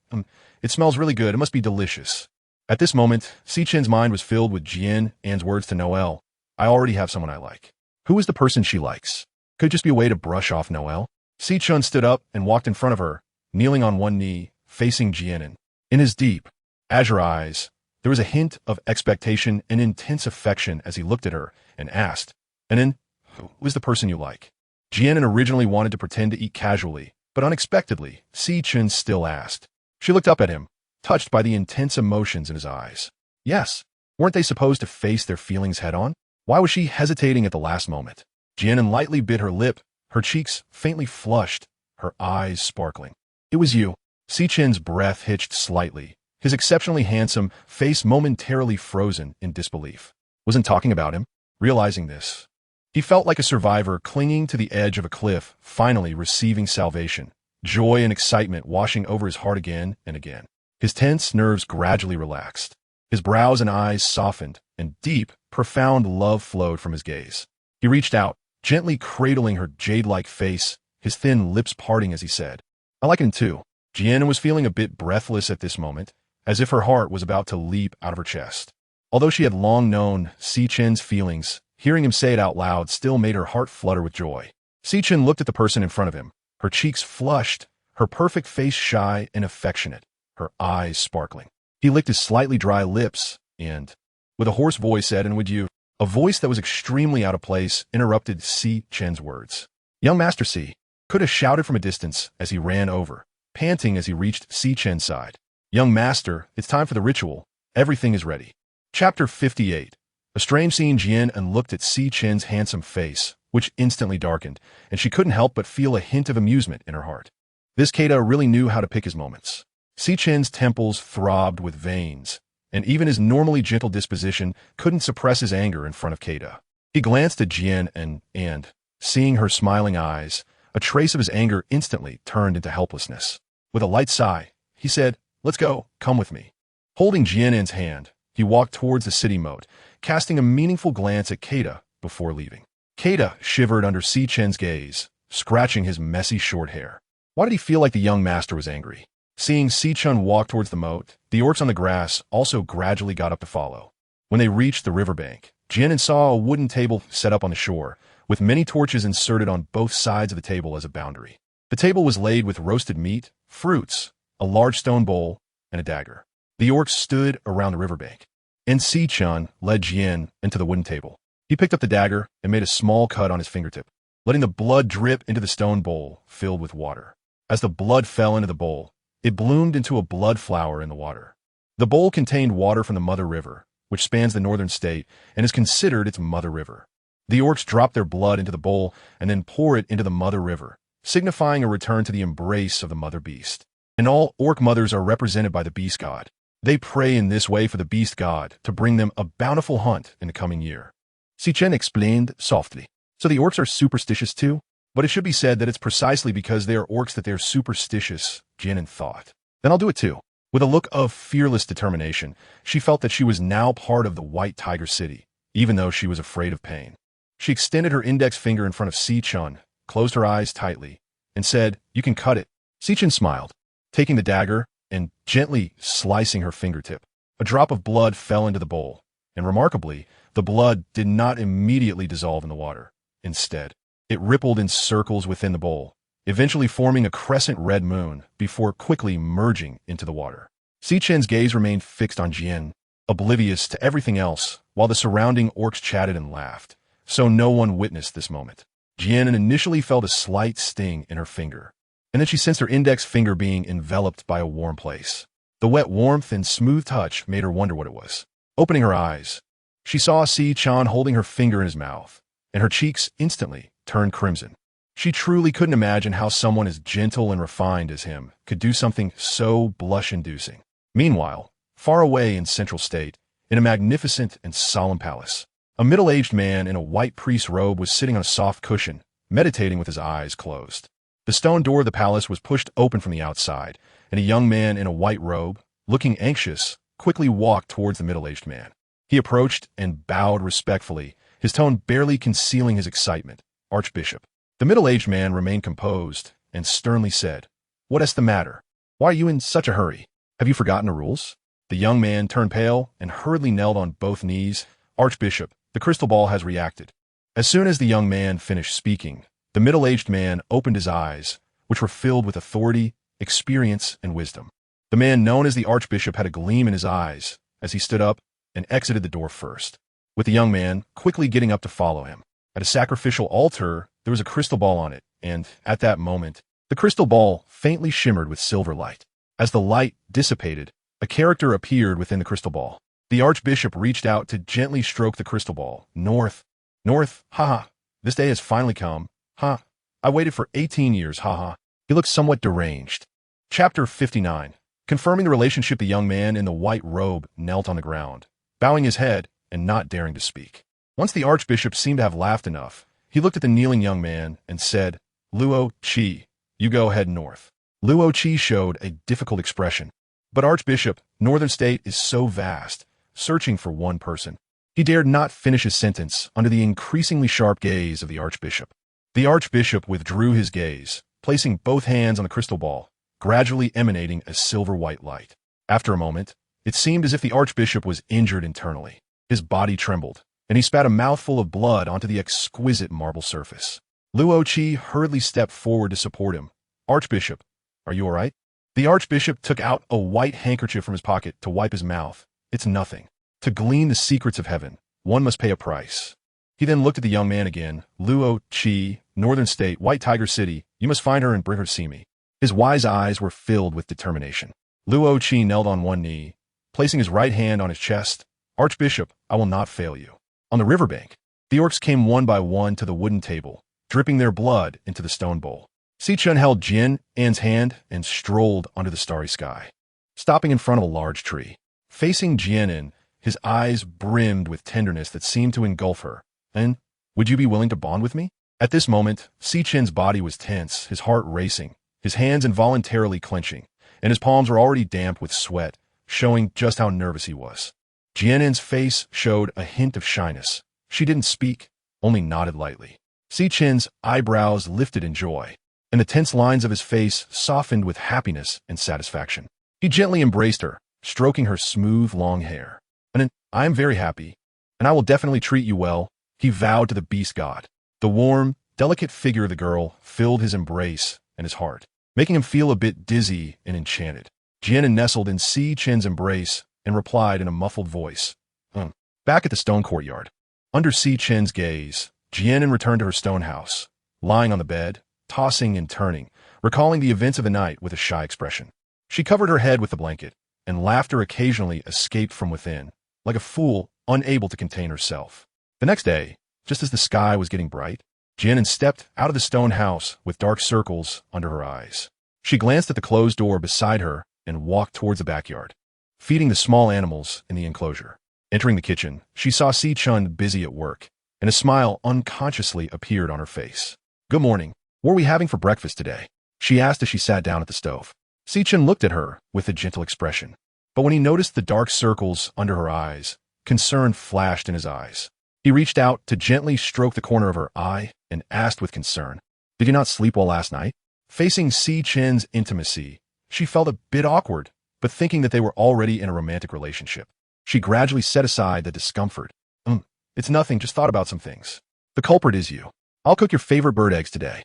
"It smells really good, it must be delicious." At this moment, Sichen's mind was filled with Jian An's words to Noelle, "I already have someone I like." Who is the person she likes? Could it just be a way to brush off Noelle? Sichen stood up and walked in front of her, kneeling on one knee, facing Jian An. In his deep, azure eyes, there was a hint of expectation and intense affection as he looked at her and asked, "Anan, who is the person you like?" Jian An originally wanted to pretend to eat casually, but unexpectedly, Sichen still asked. She looked up at him, touched by the intense emotions in his eyes. Yes, weren't they supposed to face their feelings head-on? Why was she hesitating at the last moment? Jian An lightly bit her lip, her cheeks faintly flushed, her eyes sparkling. "It was you." Sichen's breath hitched slightly, his exceptionally handsome face momentarily frozen in disbelief. Wasn't talking about him. Realizing this, he felt like a survivor clinging to the edge of a cliff, finally receiving salvation, joy and excitement washing over his heart again and again. His tense nerves gradually relaxed. His brows and eyes softened, and deep, profound love flowed from his gaze. He reached out, gently cradling her jade-like face, his thin lips parting as he said, "I like him too." Jian An was feeling a bit breathless at this moment, as if her heart was about to leap out of her chest. Although she had long known Sichen's feelings, hearing him say it out loud still made her heart flutter with joy. Sichen looked at the person in front of him, her cheeks flushed, her perfect face shy and affectionate, her eyes sparkling. He licked his slightly dry lips and, with a hoarse voice, said, "And would you—" A voice that was extremely out of place interrupted Sichen's words. Young Master C could have shouted from a distance as he ran over, panting as he reached Sichen's side. "Young Master, it's time for the ritual. Everything is ready." Chapter 58. A strange scene. Jian An looked at Sichen's handsome face, which instantly darkened, and she couldn't help but feel a hint of amusement in her heart. This Keita really knew how to pick his moments. Sichen's temples throbbed with veins, and even his normally gentle disposition couldn't suppress his anger in front of Keita. He glanced at Jian An and, seeing her smiling eyes, a trace of his anger instantly turned into helplessness. With a light sigh, he said, "Let's go, come with me." Holding Jian An's hand, he walked towards the city moat, casting a meaningful glance at Keita before leaving. Keita shivered under Sichen's gaze, scratching his messy short hair. Why did he feel like the young master was angry? Seeing Sichen walk towards the moat, the orcs on the grass also gradually got up to follow. When they reached the riverbank, Jian An saw a wooden table set up on the shore, with many torches inserted on both sides of the table as a boundary. The table was laid with roasted meat, fruits, a large stone bowl, and a dagger. The orcs stood around the riverbank, and Sichen led Jian into the wooden table. He picked up the dagger and made a small cut on his fingertip, letting the blood drip into the stone bowl filled with water. As the blood fell into the bowl, it bloomed into a blood flower in the water. The bowl contained water from the Mother River, which spans the northern state and is considered its mother river. The orcs drop their blood into the bowl and then pour it into the Mother River, signifying a return to the embrace of the Mother Beast. And all orc mothers are represented by the Beast God. They pray in this way for the Beast God to bring them a bountiful hunt in the coming year. Sichen explained softly. So the orcs are superstitious too? But it should be said that it's precisely because they are orcs that they're superstitious, Jian An thought. Then I'll do it too. With a look of fearless determination, she felt that she was now part of the White Tiger City, even though she was afraid of pain. She extended her index finger in front of Si-chun, closed her eyes tightly, and said, "You can cut it." Si-chun smiled, taking the dagger and gently slicing her fingertip. A drop of blood fell into the bowl, and remarkably, the blood did not immediately dissolve in the water. Instead, it rippled in circles within the bowl, eventually forming a crescent red moon before quickly merging into the water. Si-chun's gaze remained fixed on Jian, oblivious to everything else, while the surrounding orcs chatted and laughed, so no one witnessed this moment. Jian initially felt a slight sting in her finger, and then she sensed her index finger being enveloped by a warm place. The wet warmth and smooth touch made her wonder what it was. Opening her eyes, she saw Si-chun holding her finger in his mouth, and her cheeks instantly turned crimson. She truly couldn't imagine how someone as gentle and refined as him could do something so blush-inducing. Meanwhile, far away in Central State, in a magnificent and solemn palace, a middle-aged man in a white priest's robe was sitting on a soft cushion, meditating with his eyes closed. The stone door of the palace was pushed open from the outside, and a young man in a white robe, looking anxious, quickly walked towards the middle-aged man. He approached and bowed respectfully, his tone barely concealing his excitement. "Archbishop." The middle-aged man remained composed and sternly said, "What is the matter? Why are you in such a hurry? Have you forgotten the rules?" The young man turned pale and hurriedly knelt on both knees. "Archbishop, the crystal ball has reacted." As soon as the young man finished speaking, the middle-aged man opened his eyes, which were filled with authority, experience, and wisdom. The man known as the Archbishop had a gleam in his eyes as he stood up and exited the door first, with the young man quickly getting up to follow him. At a sacrificial altar, there was a crystal ball on it, and, at that moment, the crystal ball faintly shimmered with silver light. As the light dissipated, a character appeared within the crystal ball. The Archbishop reached out to gently stroke the crystal ball. North, haha, this day has finally come, ha. I waited for 18 years, haha. He looked somewhat deranged. Chapter 59. Confirming the relationship, the young man in the white robe knelt on the ground, bowing his head and not daring to speak. Once the Archbishop seemed to have laughed enough, he looked at the kneeling young man and said, "Luo Qi, you go head north." Luo Qi showed a difficult expression. "But Archbishop, Northern State is so vast, searching for one person." He dared not finish his sentence under the increasingly sharp gaze of the Archbishop. The Archbishop withdrew his gaze, placing both hands on the crystal ball, gradually emanating a silver-white light. After a moment, it seemed as if the Archbishop was injured internally. His body trembled, and he spat a mouthful of blood onto the exquisite marble surface. Luo Qi hurriedly stepped forward to support him. "Archbishop, are you all right?" The Archbishop took out a white handkerchief from his pocket to wipe his mouth. "It's nothing. To glean the secrets of heaven, one must pay a price." He then looked at the young man again. "Luo Qi, Northern State, White Tiger City, you must find her and bring her to see me." His wise eyes were filled with determination. Luo Qi knelt on one knee, placing his right hand on his chest. "Archbishop, I will not fail you." On the riverbank, the orcs came one by one to the wooden table, dripping their blood into the stone bowl. Si-chun held Jian An's hand and strolled under the starry sky, stopping in front of a large tree. Facing Jian An, his eyes brimmed with tenderness that seemed to engulf her. "And would you be willing to bond with me?" At this moment, Si-chun's body was tense, his heart racing, his hands involuntarily clenching, and his palms were already damp with sweat, showing just how nervous he was. Jian An's face showed a hint of shyness. She didn't speak, only nodded lightly. Si-chun's eyebrows lifted in joy, and the tense lines of his face softened with happiness and satisfaction. He gently embraced her, stroking her smooth, long hair. "And I am very happy, and I will definitely treat you well," he vowed to the beast god. The warm, delicate figure of the girl filled his embrace and his heart, making him feel a bit dizzy and enchanted. Jian An nestled in Si-chun's embrace and replied in a muffled voice, Back at the stone courtyard, under Si-chun's gaze, Jian An returned to her stone house, lying on the bed, tossing and turning, recalling the events of the night with a shy expression. She covered her head with the blanket, and laughter occasionally escaped from within, like a fool unable to contain herself. The next day, just as the sky was getting bright, Jian An stepped out of the stone house with dark circles under her eyes. She glanced at the closed door beside her and walked towards the backyard, feeding the small animals in the enclosure. Entering the kitchen, she saw Si-chun busy at work, and a smile unconsciously appeared on her face. "Good morning. What are we having for breakfast today?" she asked as she sat down at the stove. Si-Chen looked at her with a gentle expression, but when he noticed the dark circles under her eyes, concern flashed in his eyes. He reached out to gently stroke the corner of her eye and asked with concern, "Did you not sleep well last night?" Facing Si-Chen's intimacy, she felt a bit awkward, but thinking that they were already in a romantic relationship, she gradually set aside the discomfort. It's nothing, just thought about some things. The culprit is you. I'll cook your favorite bird eggs today.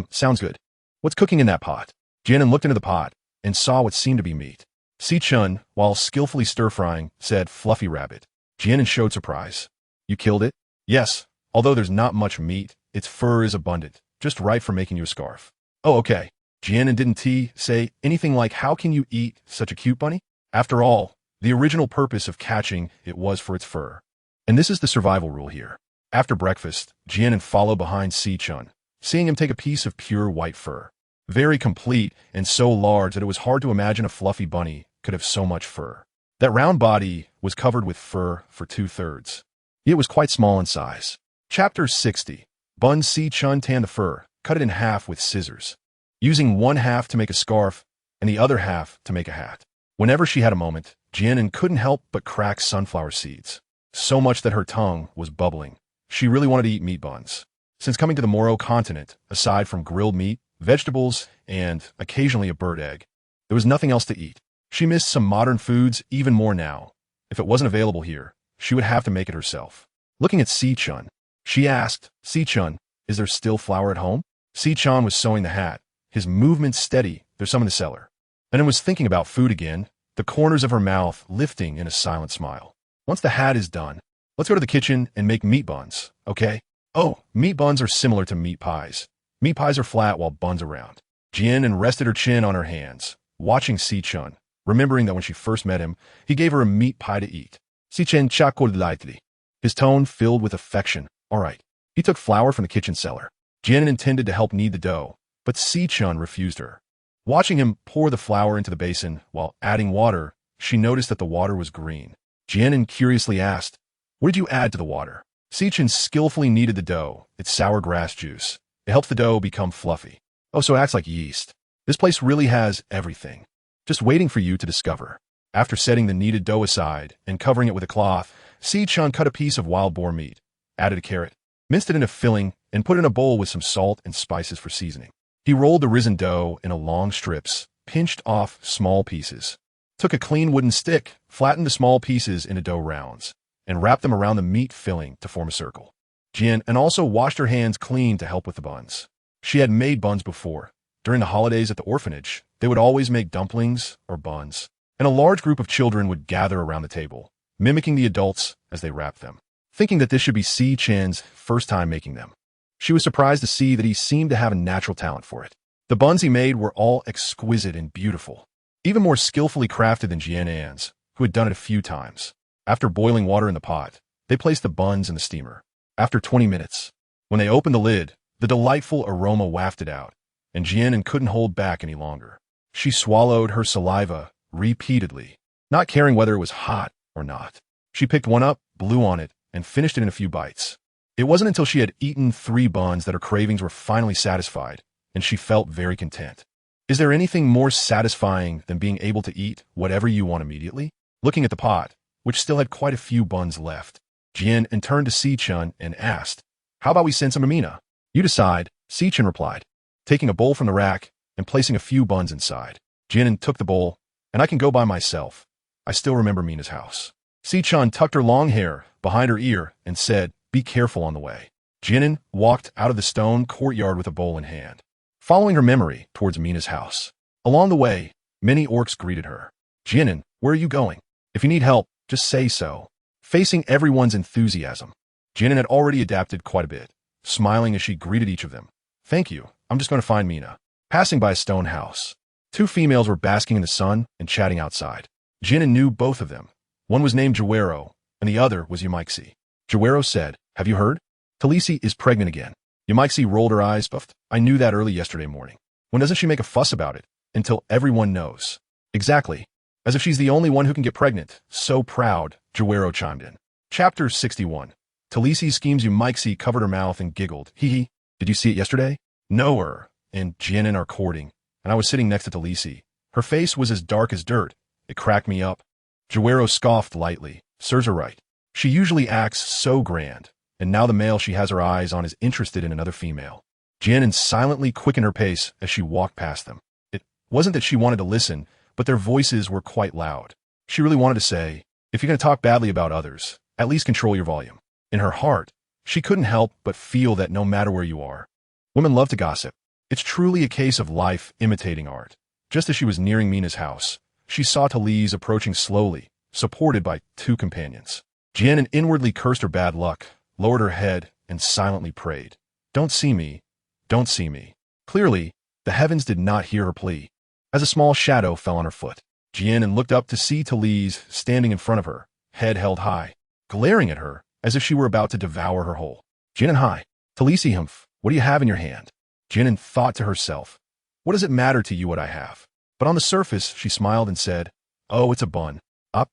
Sounds good. What's cooking in that pot?" Jian An looked into the pot and saw what seemed to be meat. Si-Chen, while skillfully stir-frying, said, "Fluffy rabbit." Jian An showed surprise. "You killed it?" "Yes, although there's not much meat, its fur is abundant, just right for making you a scarf." "Oh, okay." Jian An didn't say anything like, "How can you eat such a cute bunny?" After all, the original purpose of catching it was for its fur. And this is the survival rule here. After breakfast, Jian An followed behind Si-Chen, seeing him take a piece of pure white fur. Very complete and so large that it was hard to imagine a fluffy bunny could have so much fur. That round body was covered with fur for 2/3. It was quite small in size. Chapter 60. Bun. Si-Chen tanned the fur, cut it in half with scissors, using one half to make a scarf and the other half to make a hat. Whenever she had a moment, Jian An couldn't help but crack sunflower seeds, so much that her tongue was bubbling. She really wanted to eat meat buns. Since coming to the Moro continent, aside from grilled meat, vegetables, and occasionally a bird egg, there was nothing else to eat. She missed some modern foods even more now. If it wasn't available here, she would have to make it herself. Looking at Si-Chen, she asked, "Si-Chen, is there still flour at home?" Si-Chen was sewing the hat, his movements steady. "There's some in the cellar." And was thinking about food again, the corners of her mouth lifting in a silent smile. "Once the hat is done, let's go to the kitchen and make meat buns, okay?" "Oh, meat buns are similar to meat pies. Meat pies are flat while buns are round." Jian An rested her chin on her hands, watching Si-Chen, remembering that when she first met him, he gave her a meat pie to eat. Si-Chen chuckled lightly, his tone filled with affection. "All right." He took flour from the kitchen cellar. Jian An intended to help knead the dough, but Si-Chen refused her. Watching him pour the flour into the basin while adding water, she noticed that the water was green. Jian An curiously asked, "What did you add to the water?" Si-Chen skillfully kneaded the dough. "It's sour grass juice. It helps the dough become fluffy." "Oh, so it acts like yeast. This place really has everything. Just waiting for you to discover." After setting the kneaded dough aside and covering it with a cloth, Si-Chen cut a piece of wild boar meat, added a carrot, minced it into filling, and put it in a bowl with some salt and spices for seasoning. He rolled the risen dough into long strips, pinched off small pieces, took a clean wooden stick, flattened the small pieces into dough rounds, and wrapped them around the meat filling to form a circle. Jian An also washed her hands clean to help with the buns. She had made buns before. During the holidays at the orphanage, they would always make dumplings or buns, and a large group of children would gather around the table, mimicking the adults as they wrapped them. Thinking that this should be Si-Chen's first time making them, she was surprised to see that he seemed to have a natural talent for it. The buns he made were all exquisite and beautiful, even more skillfully crafted than Jian An's, who had done it a few times. After boiling water in the pot, they placed the buns in the steamer. After 20 minutes, when they opened the lid, the delightful aroma wafted out, and Jian An couldn't hold back any longer. She swallowed her saliva repeatedly, not caring whether it was hot or not. She picked one up, blew on it, and finished it in a few bites. It wasn't until she had eaten 3 buns that her cravings were finally satisfied, and she felt very content. Is there anything more satisfying than being able to eat whatever you want immediately? Looking at the pot, which still had quite a few buns left, Jian An turned to Si-Chen and asked, "How about we send some to Mina?" "You decide," Si-Chen replied, taking a bowl from the rack and placing a few buns inside. Jian An took the bowl, "And I can go by myself. I still remember Mina's house." Si-Chen tucked her long hair behind her ear and said, "Be careful on the way." Jian An walked out of the stone courtyard with a bowl in hand, following her memory towards Mina's house. Along the way, many orcs greeted her. "Jian An, where are you going? If you need help, just say so." Facing everyone's enthusiasm, Jian An had already adapted quite a bit, smiling as she greeted each of them. "Thank you, I'm just going to find Mina." Passing by a stone house, 2 females were basking in the sun and chatting outside. Jian An knew both of them. One was named Jawero, and the other was Yumixi. Jawero said, "Have you heard? Talisi is pregnant again." Yumixi rolled her eyes, puffed. "I knew that early yesterday morning. When doesn't she make a fuss about it? Until everyone knows." "Exactly. As if she's the only one who can get pregnant. So proud," Jawero chimed in. Chapter 61. Talisi's schemes you might see covered her mouth and giggled. Hee hee. Did you see it yesterday? No, and Jian An are courting, and I was sitting next to Talisi. Her face was as dark as dirt. It cracked me up. Jawero scoffed lightly. Serves her right. She usually acts so grand, and now the male she has her eyes on is interested in another female. Jian An silently quickened her pace as she walked past them. It wasn't that she wanted to listen, but their voices were quite loud. She really wanted to say, if you're going to talk badly about others, at least control your volume. In her heart, she couldn't help but feel that no matter where you are, women love to gossip. It's truly a case of life imitating art. Just as she was nearing Mina's house, she saw Talise approaching slowly, supported by two companions. Jian An inwardly cursed her bad luck, lowered her head, and silently prayed. Don't see me. Don't see me. Clearly, the heavens did not hear her plea. As a small shadow fell on her foot, Jian An looked up to see Talise standing in front of her, head held high, glaring at her as if she were about to devour her whole. Jian An, hi. Talisi, humph. What do you have in your hand? Jian An thought to herself, what does it matter to you what I have? But on the surface, she smiled and said, oh, it's a bun.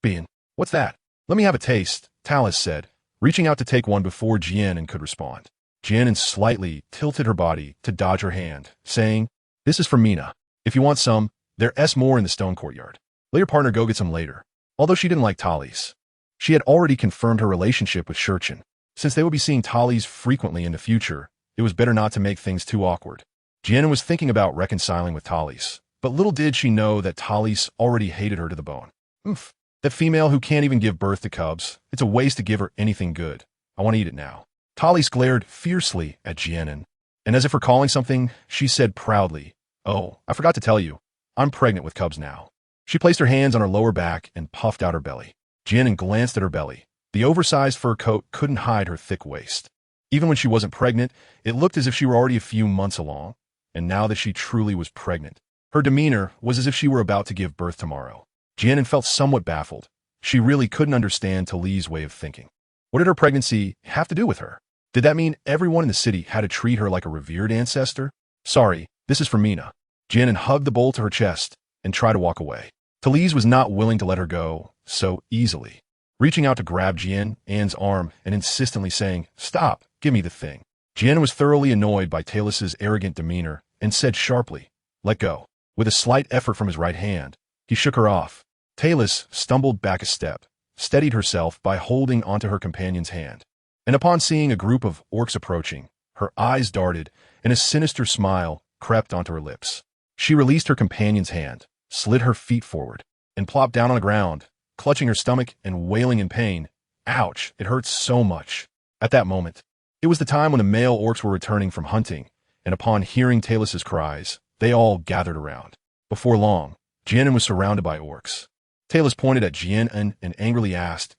Bean. What's that? Let me have a taste, Talis said, reaching out to take one before Jian An could respond. Jian An slightly tilted her body to dodge her hand, saying, this is for Mina. If you want some, there's more in the stone courtyard. Let your partner go get some later. Although she didn't like Talis, she had already confirmed her relationship with Shurchin. Since they would be seeing Talis frequently in the future, it was better not to make things too awkward. Jian An was thinking about reconciling with Talis, but little did she know that Talis already hated her to the bone. Oof. That female who can't even give birth to cubs, it's a waste to give her anything good. I want to eat it now. Talis glared fiercely at Jian An, and as if recalling something, she said proudly, oh, I forgot to tell you, I'm pregnant with cubs now. She placed her hands on her lower back and puffed out her belly. Jian An glanced at her belly. The oversized fur coat couldn't hide her thick waist. Even when she wasn't pregnant, it looked as if she were already a few months along, and now that she truly was pregnant, her demeanor was as if she were about to give birth tomorrow. Jian An felt somewhat baffled. She really couldn't understand Tali's way of thinking. What did her pregnancy have to do with her? Did that mean everyone in the city had to treat her like a revered ancestor? Sorry, this is for Mina. Jian An hugged the bowl to her chest and tried to walk away. Talise was not willing to let her go so easily, reaching out to grab Jian An's arm and insistently saying, stop, give me the thing. Jian An was thoroughly annoyed by Talis's arrogant demeanor and said sharply, let go. With a slight effort from his right hand, he shook her off. Talis stumbled back a step, steadied herself by holding onto her companion's hand, and upon seeing a group of orcs approaching, her eyes darted and a sinister smile crept onto her lips. She released her companion's hand, slid her feet forward, and plopped down on the ground, clutching her stomach and wailing in pain. Ouch, it hurts so much. At that moment, it was the time when the male orcs were returning from hunting, and upon hearing Talis's cries, they all gathered around. Before long, Jian An was surrounded by orcs. Talis pointed at Jian An and angrily asked,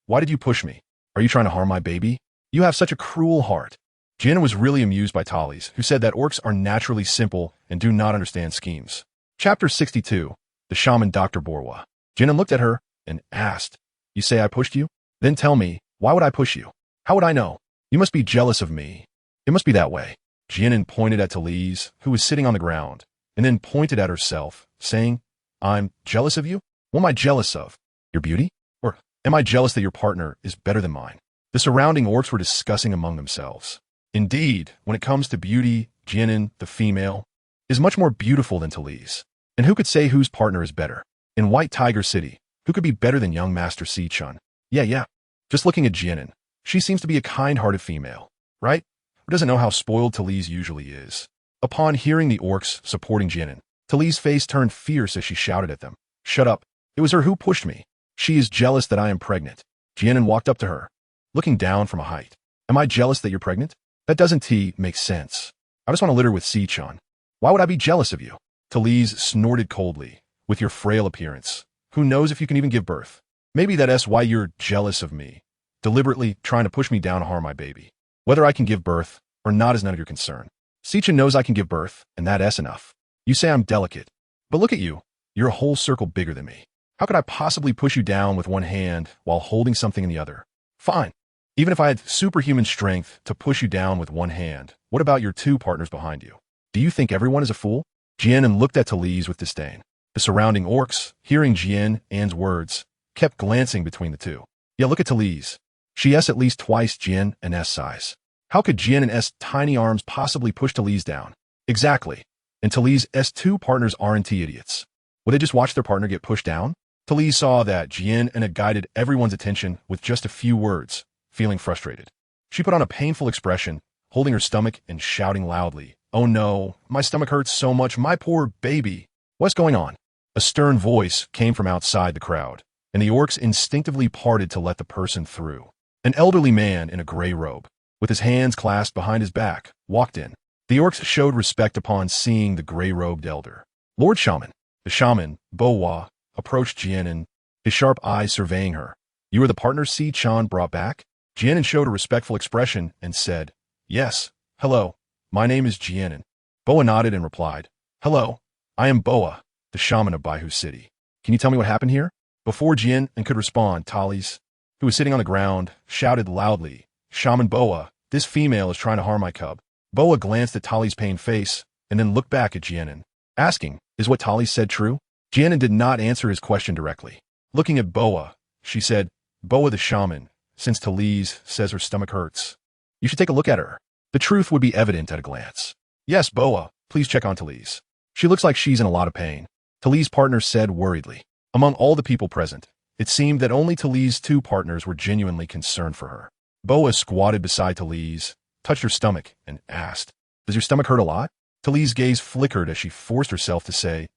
why did you push me? Are you trying to harm my baby? You have such a cruel heart. Jian An was really amused by Talis, who said that orcs are naturally simple and do not understand schemes. Chapter 62, The Shaman Dr. Borwa. Jian An looked at her and asked, you say I pushed you? Then tell me, why would I push you? How would I know? You must be jealous of me. It must be that way. Jian An pointed at Talise, who was sitting on the ground, and then pointed at herself, saying, I'm jealous of you? What am I jealous of? Your beauty? Or am I jealous that your partner is better than mine? The surrounding orcs were discussing among themselves. Indeed, when it comes to beauty, Jian An, the female, is much more beautiful than Talise. And who could say whose partner is better? In White Tiger City, who could be better than young Master Si-chun? Yeah. Just looking at Jian An, she seems to be a kind-hearted female, right? Who doesn't know how spoiled Talise usually is? Upon hearing the orcs supporting Jian An, Talise's face turned fierce as she shouted at them. Shut up. It was her who pushed me. She is jealous that I am pregnant. Jian An walked up to her, looking down from a height. Am I jealous that you're pregnant? That doesn't make sense. I just want to litter with Si-chan. Why would I be jealous of you? Talise snorted coldly. With your frail appearance, who knows if you can even give birth? Maybe that's why you're jealous of me, deliberately trying to push me down to harm my baby. Whether I can give birth or not is none of your concern. Si-chan knows I can give birth, and that's enough. You say I'm delicate, but look at you. You're a whole circle bigger than me. How could I possibly push you down with one hand while holding something in the other? Fine. Even if I had superhuman strength to push you down with one hand, what about your two partners behind you? Do you think everyone is a fool? Jian An looked at Talise with disdain. The surrounding orcs, hearing Jian An's words, kept glancing between the two. Yeah, look at Talise. She at least twice Jian An's size. How could Jian An's tiny arms possibly push Talise down? Exactly. And Talise's two partners aren't idiots. Would they just watch their partner get pushed down? Talise saw that Jian An had guided everyone's attention with just a few words, feeling frustrated. She put on a painful expression, holding her stomach and shouting loudly, "Oh no, my stomach hurts so much, my poor baby. What's going on?" A stern voice came from outside the crowd, and the orcs instinctively parted to let the person through. An elderly man in a gray robe, with his hands clasped behind his back, walked in. The orcs showed respect upon seeing the gray-robed elder. Lord Shaman. The shaman, Bowa, approached Jian An, his sharp eyes surveying her. "You are the partner Si-chan brought back?" Jian An showed a respectful expression and said, "Yes, hello, my name is Jian An." Bowa nodded and replied, "Hello, I am Bowa, the shaman of Baihu City. Can you tell me what happened here?" Before Jian An could respond, Talise, who was sitting on the ground, shouted loudly, "Shaman Bowa, this female is trying to harm my cub." Bowa glanced at Tali's pained face and then looked back at Jian An, asking, "Is what Talise said true?" Jian An did not answer his question directly. Looking at Bowa, she said, "Bowa the shaman, since Talise says her stomach hurts, you should take a look at her. The truth would be evident at a glance." "Yes, Bowa, please check on Talise. She looks like she's in a lot of pain," Talise's partner said worriedly. Among all the people present, it seemed that only Talise's two partners were genuinely concerned for her. Bowa squatted beside Talise, touched her stomach, and asked, "Does your stomach hurt a lot?" Talise's gaze flickered as she forced herself to say,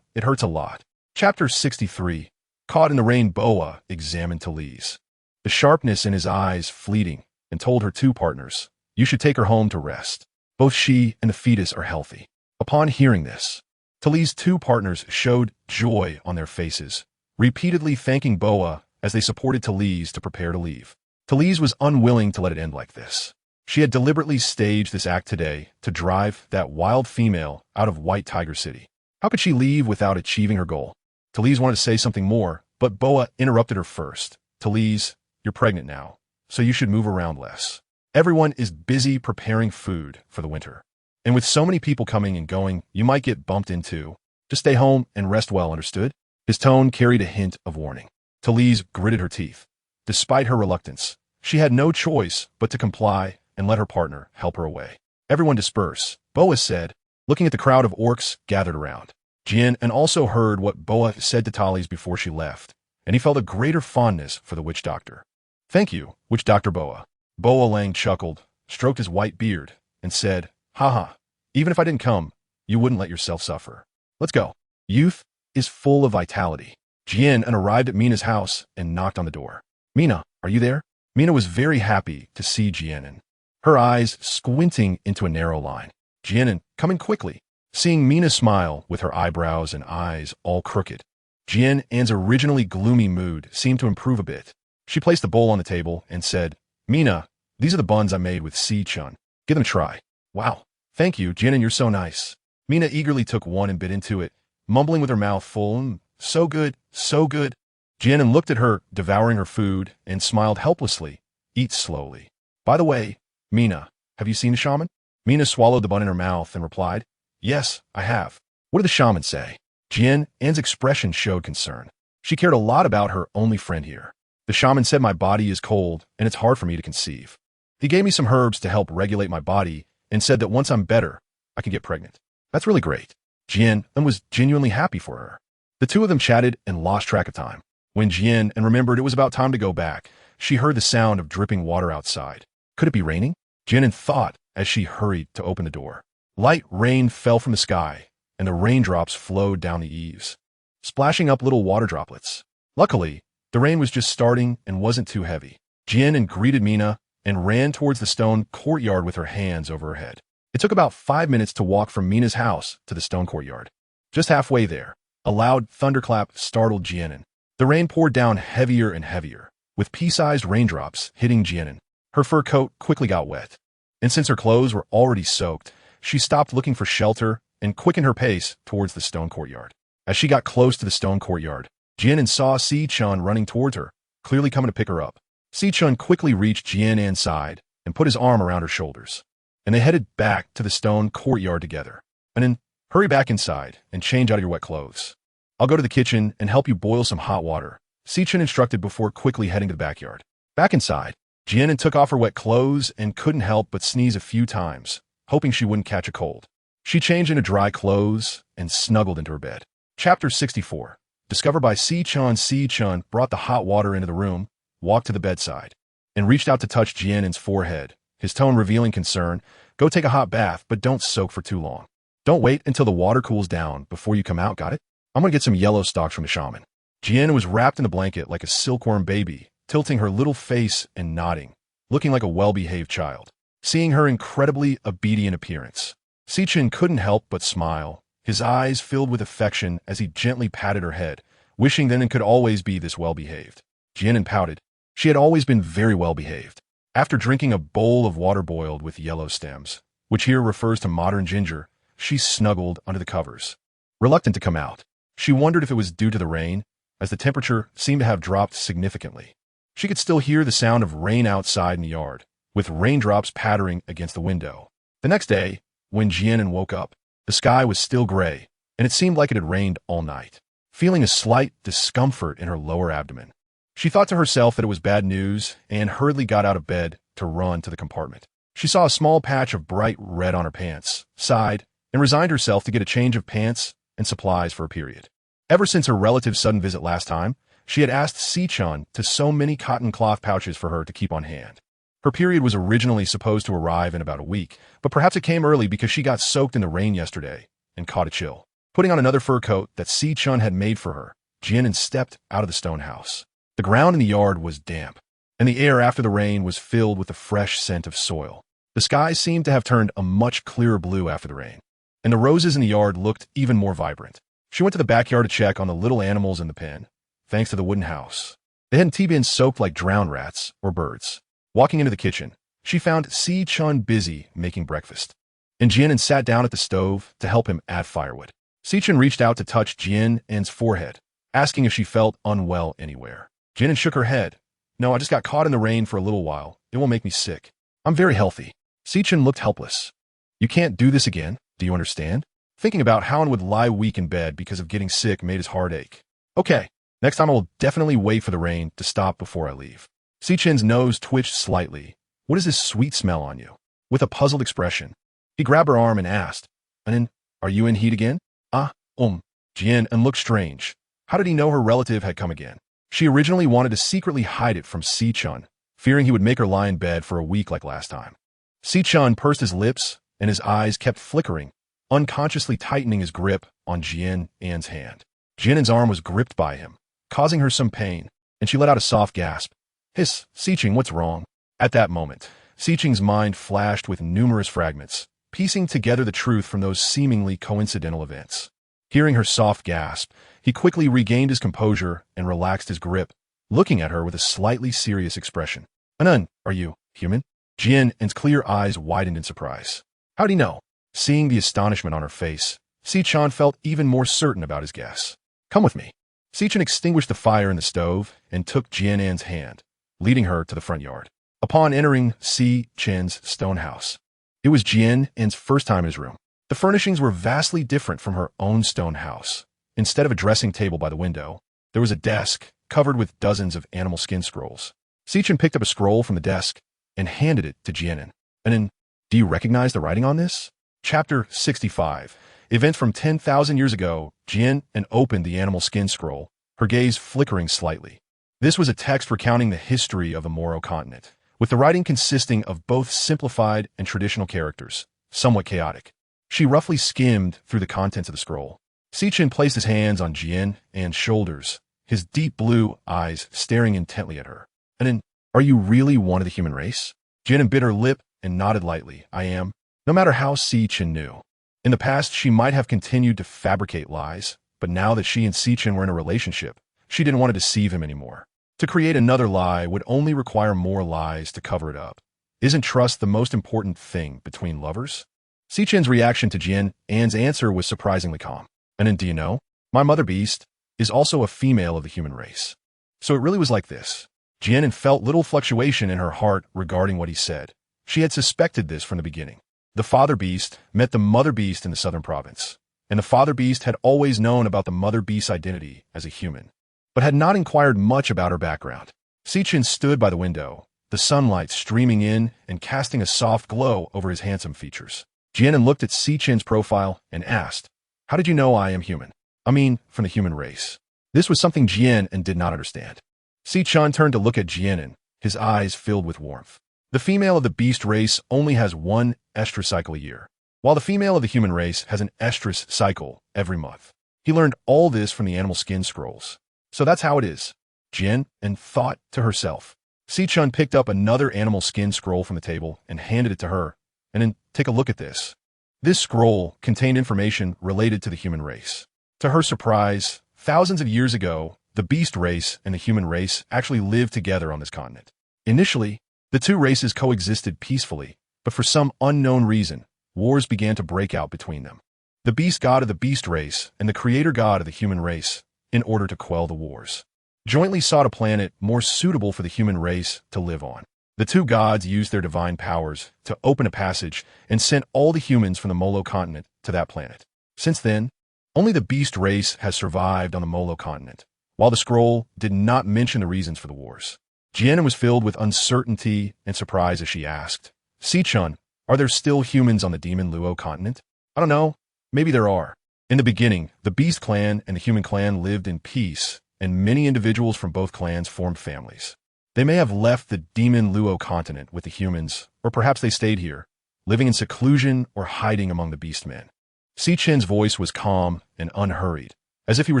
"It hurts a lot." Chapter 63. Caught in the rain, Bowa examined Talise, the sharpness in his eyes fleeting, and told her two partners, "You should take her home to rest. Both she and the fetus are healthy." Upon hearing this, Talise's two partners showed joy on their faces, repeatedly thanking Bowa as they supported Talise to prepare to leave. Talise was unwilling to let it end like this. She had deliberately staged this act today to drive that wild female out of White Tiger City. How could she leave without achieving her goal? Talise wanted to say something more, but Bowa interrupted her first. "Talise, you're pregnant now, so you should move around less. Everyone is busy preparing food for the winter. And with so many people coming and going, you might get bumped into. Just stay home and rest well, understood?" His tone carried a hint of warning. Talise gritted her teeth. Despite her reluctance, she had no choice but to comply and let her partner help her away. "Everyone disperse," Bowa said, looking at the crowd of orcs gathered around. Jian An also heard what Bowa said to Talise before she left, and he felt a greater fondness for the witch doctor. "Thank you, witch doctor Bowa." Bowa Lang chuckled, stroked his white beard, and said, "Haha, even if I didn't come, you wouldn't let yourself suffer. Let's go." Youth is full of vitality. Jian An arrived at Mina's house and knocked on the door. "Mina, are you there?" Mina was very happy to see Jian An, her eyes squinting into a narrow line. "Jian An, come in quickly." Seeing Mina smile with her eyebrows and eyes all crooked, Jian An's originally gloomy mood seemed to improve a bit. She placed the bowl on the table and said, "Mina, these are the buns I made with Si-chan. Give them a try." "Wow, thank you, Jian An, you're so nice." Mina eagerly took one and bit into it, mumbling with her mouth full, "So good, so good." Jian An looked at her, devouring her food, and smiled helplessly. "Eat slowly. By the way, Mina, have you seen the shaman?" Mina swallowed the bun in her mouth and replied, "Yes, I have." "What did the shaman say?" Jian An's expression showed concern. She cared a lot about her only friend here. "The shaman said my body is cold and it's hard for me to conceive. He gave me some herbs to help regulate my body and said that once I'm better, I can get pregnant." "That's really great." Jian An was genuinely happy for her. The two of them chatted and lost track of time. When Jian An remembered it was about time to go back, she heard the sound of dripping water outside. Could it be raining? Jian An thought as she hurried to open the door. Light rain fell from the sky, and the raindrops flowed down the eaves, splashing up little water droplets. Luckily, the rain was just starting and wasn't too heavy. Jian An greeted Mina and ran towards the stone courtyard with her hands over her head. It took about 5 minutes to walk from Mina's house to the stone courtyard. Just halfway there, a loud thunderclap startled Jian An. The rain poured down heavier and heavier, with pea-sized raindrops hitting Jian An. Her fur coat quickly got wet, and since her clothes were already soaked, she stopped looking for shelter and quickened her pace towards the stone courtyard. As she got close to the stone courtyard, Jian An saw Si-chan running towards her, clearly coming to pick her up. Si-chan quickly reached Jian An's side and put his arm around her shoulders, and they headed back to the stone courtyard together. And then, hurry back inside and change out of your wet clothes. I'll go to the kitchen and help you boil some hot water, Si-chan instructed before quickly heading to the backyard. Back inside, Jian An took off her wet clothes and couldn't help but sneeze a few times, hoping she wouldn't catch a cold. She changed into dry clothes and snuggled into her bed. Chapter 64. Discovered by Si-chun. Si-chun brought the hot water into the room, walked to the bedside, and reached out to touch Jian An's forehead, his tone revealing concern. Go take a hot bath, but don't soak for too long. Don't wait until the water cools down before you come out, got it? I'm gonna get some yellow stalks from the shaman. Jian An was wrapped in the blanket like a silkworm baby, tilting her little face and nodding, looking like a well-behaved child. Seeing her incredibly obedient appearance, Si-chun couldn't help but smile, his eyes filled with affection as he gently patted her head, wishing then it could always be this well-behaved. Jian An pouted. She had always been very well-behaved. After drinking a bowl of water boiled with yellow stems, which here refers to modern ginger, she snuggled under the covers. Reluctant to come out, she wondered if it was due to the rain, as the temperature seemed to have dropped significantly. She could still hear the sound of rain outside in the yard, with raindrops pattering against the window. The next day, when Jian An woke up, the sky was still gray, and it seemed like it had rained all night. Feeling a slight discomfort in her lower abdomen, she thought to herself that it was bad news and hurriedly got out of bed to run to the compartment. She saw a small patch of bright red on her pants, sighed, and resigned herself to get a change of pants and supplies for a period. Ever since her relative's sudden visit last time, she had asked Si-chun to sew many cotton cloth pouches for her to keep on hand. Her period was originally supposed to arrive in about a week, but perhaps it came early because she got soaked in the rain yesterday and caught a chill. Putting on another fur coat that Si-chun had made for her, Jian An stepped out of the stone house. The ground in the yard was damp, and the air after the rain was filled with the fresh scent of soil. The sky seemed to have turned a much clearer blue after the rain, and the roses in the yard looked even more vibrant. She went to the backyard to check on the little animals in the pen, thanks to the wooden house. They hadn't been soaked like drowned rats or birds. Walking into the kitchen, she found Si-chun busy making breakfast, and Jian An sat down at the stove to help him add firewood. Si-chun reached out to touch Jian An's forehead, asking if she felt unwell anywhere. Jian An shook her head. No, I just got caught in the rain for a little while. It won't make me sick. I'm very healthy. Si-chun looked helpless. You can't do this again, do you understand? Thinking about how Han would lie weak in bed because of getting sick made his heart ache. Okay, next time I will definitely wait for the rain to stop before I leave. Si-chun's nose twitched slightly. What is this sweet smell on you? With a puzzled expression, he grabbed her arm and asked, Anin, are you in heat again? Jian An looked strange. How did he know her relative had come again? She originally wanted to secretly hide it from Si-chun, fearing he would make her lie in bed for a week like last time. Si-chun pursed his lips, and his eyes kept flickering, unconsciously tightening his grip on Jian An's hand. Jian An's arm was gripped by him, causing her some pain, and she let out a soft gasp. Hiss, Si-chun, what's wrong? At that moment, Si-chun's mind flashed with numerous fragments, piecing together the truth from those seemingly coincidental events. Hearing her soft gasp, he quickly regained his composure and relaxed his grip, looking at her with a slightly serious expression. Anan, are you human? Jian An's clear eyes widened in surprise. How'd he know? Seeing the astonishment on her face, Si-chun felt even more certain about his guess. Come with me. Si-chun extinguished the fire in the stove and took Jian An's hand, leading her to the front yard. Upon entering Si-chun's stone house, it was Jian An's first time in his room. The furnishings were vastly different from her own stone house. Instead of a dressing table by the window, there was a desk covered with dozens of animal skin scrolls. Si-chun picked up a scroll from the desk and handed it to Jian An. Anan, do you recognize the writing on this? Chapter 65. Events from 10,000 years ago. Jian An opened the animal skin scroll, her gaze flickering slightly. This was a text recounting the history of the Moro continent, with the writing consisting of both simplified and traditional characters, somewhat chaotic. She roughly skimmed through the contents of the scroll. Si-chun placed his hands on Jian An's shoulders, his deep blue eyes staring intently at her. Anan, are you really one of the human race? Jian An bit her lip and nodded lightly. I am. No matter how Si-chun knew. In the past, she might have continued to fabricate lies, but now that she and Si-chun were in a relationship, she didn't want to deceive him anymore. To create another lie would only require more lies to cover it up. Isn't trust the most important thing between lovers? Si-chun's reaction to Jian An's answer was surprisingly calm. And do you know? My mother beast is also a female of the human race. So it really was like this. Jian An felt little fluctuation in her heart regarding what he said. She had suspected this from the beginning. The father beast met the mother beast in the southern province, and the father beast had always known about the mother beast's identity as a human, but had not inquired much about her background. Si-chin stood by the window, the sunlight streaming in and casting a soft glow over his handsome features. Jian An looked at Si-chin's profile and asked, "How did you know I am human? I mean, from the human race." This was something Jian An did not understand. Si-chin turned to look at Jian An, his eyes filled with warmth. The female of the beast race only has one estrus cycle a year, while the female of the human race has an estrus cycle every month. He learned all this from the animal skin scrolls. So that's how it is, Jian An thought to herself. Si-chin picked up another animal skin scroll from the table and handed it to her, and then, take a look at this. This scroll contained information related to the human race. To her surprise, thousands of years ago, the beast race and the human race actually lived together on this continent. Initially, the two races coexisted peacefully, but for some unknown reason, wars began to break out between them. The beast god of the beast race and the creator god of the human race, in order to quell the wars, jointly sought a planet more suitable for the human race to live on. The two gods used their divine powers to open a passage and sent all the humans from the Molo continent to that planet. Since then, only the beast race has survived on the Molo continent, while the scroll did not mention the reasons for the wars. Jian An was filled with uncertainty and surprise as she asked, "Si-chin, are there still humans on the Demon Luo continent?" "I don't know. Maybe there are." In the beginning, the beast clan and the human clan lived in peace, and many individuals from both clans formed families. They may have left the Demon Luo continent with the humans, or perhaps they stayed here, living in seclusion or hiding among the beastmen. Si-chin's voice was calm and unhurried, as if he were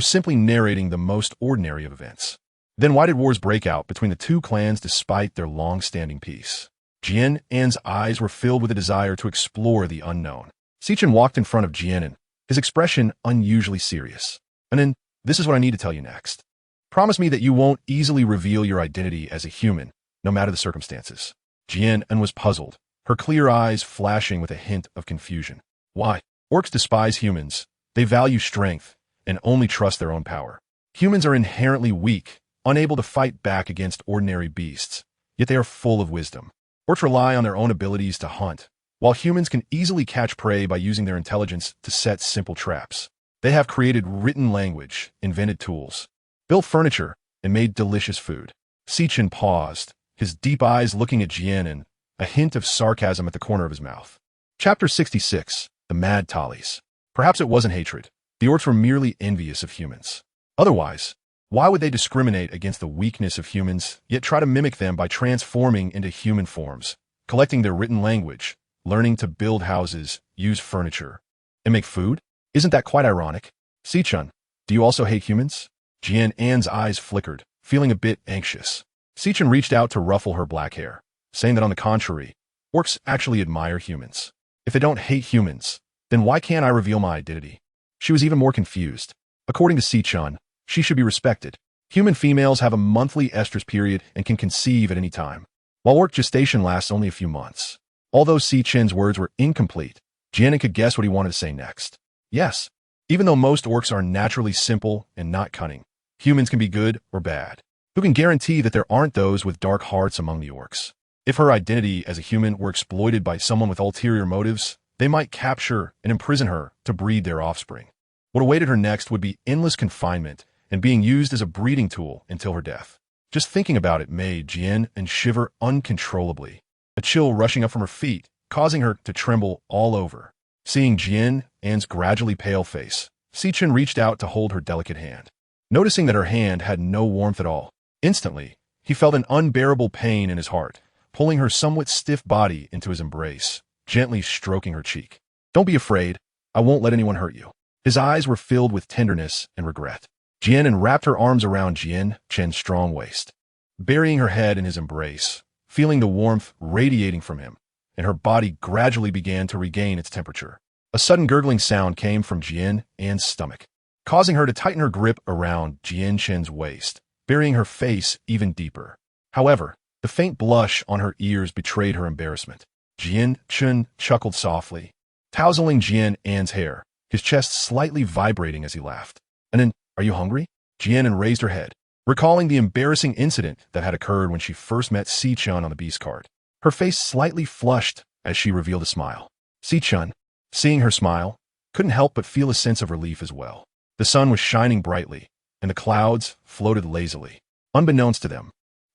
simply narrating the most ordinary of events. Then why did wars break out between the two clans despite their long-standing peace? Jian An's eyes were filled with a desire to explore the unknown. Si-chin walked in front of Jian An, his expression unusually serious. "And then, this is what I need to tell you next. Promise me that you won't easily reveal your identity as a human, no matter the circumstances." Jian An was puzzled, her clear eyes flashing with a hint of confusion. "Why? Orcs despise humans. They value strength and only trust their own power. Humans are inherently weak, unable to fight back against ordinary beasts, yet they are full of wisdom. Orcs rely on their own abilities to hunt, while humans can easily catch prey by using their intelligence to set simple traps. They have created written language, invented tools, built furniture, and made delicious food." Si-chin paused, his deep eyes looking at Jian An, a hint of sarcasm at the corner of his mouth. Chapter 66, The Mad Tallies. Perhaps it wasn't hatred. The orcs were merely envious of humans. Otherwise, why would they discriminate against the weakness of humans, yet try to mimic them by transforming into human forms, collecting their written language, learning to build houses, use furniture, and make food? Isn't that quite ironic? Si-chin, do you also hate humans? Jian An's eyes flickered, feeling a bit anxious. Si-chin reached out to ruffle her black hair, saying that on the contrary, orcs actually admire humans. If they don't hate humans, then why can't I reveal my identity? She was even more confused. According to Si-chin, she should be respected. Human females have a monthly estrus period and can conceive at any time, while orc gestation lasts only a few months. Although Si-chin's words were incomplete, Jian An could guess what he wanted to say next. Yes, even though most orcs are naturally simple and not cunning, humans can be good or bad. Who can guarantee that there aren't those with dark hearts among the orcs? If her identity as a human were exploited by someone with ulterior motives, they might capture and imprison her to breed their offspring. What awaited her next would be endless confinement and being used as a breeding tool until her death. Just thinking about it made Jian An shiver uncontrollably, a chill rushing up from her feet, causing her to tremble all over. Seeing Jian An's gradually pale face, Si-chin reached out to hold her delicate hand. Noticing that her hand had no warmth at all, instantly, he felt an unbearable pain in his heart, pulling her somewhat stiff body into his embrace, gently stroking her cheek. "Don't be afraid. I won't let anyone hurt you." His eyes were filled with tenderness and regret. Jian An wrapped her arms around Jian Chen's strong waist, burying her head in his embrace, feeling the warmth radiating from him, and her body gradually began to regain its temperature. A sudden gurgling sound came from Jian An's stomach, causing her to tighten her grip around Jian Chen's waist, burying her face even deeper. However, the faint blush on her ears betrayed her embarrassment. Jian Chen chuckled softly, tousling Jian An's hair, his chest slightly vibrating as he laughed. "And then, are you hungry?" Jian An raised her head, recalling the embarrassing incident that had occurred when she first met Si-chin on the beast cart. Her face slightly flushed as she revealed a smile. Si-chin, seeing her smile, couldn't help but feel a sense of relief as well. The sun was shining brightly, and the clouds floated lazily. Unbeknownst to them,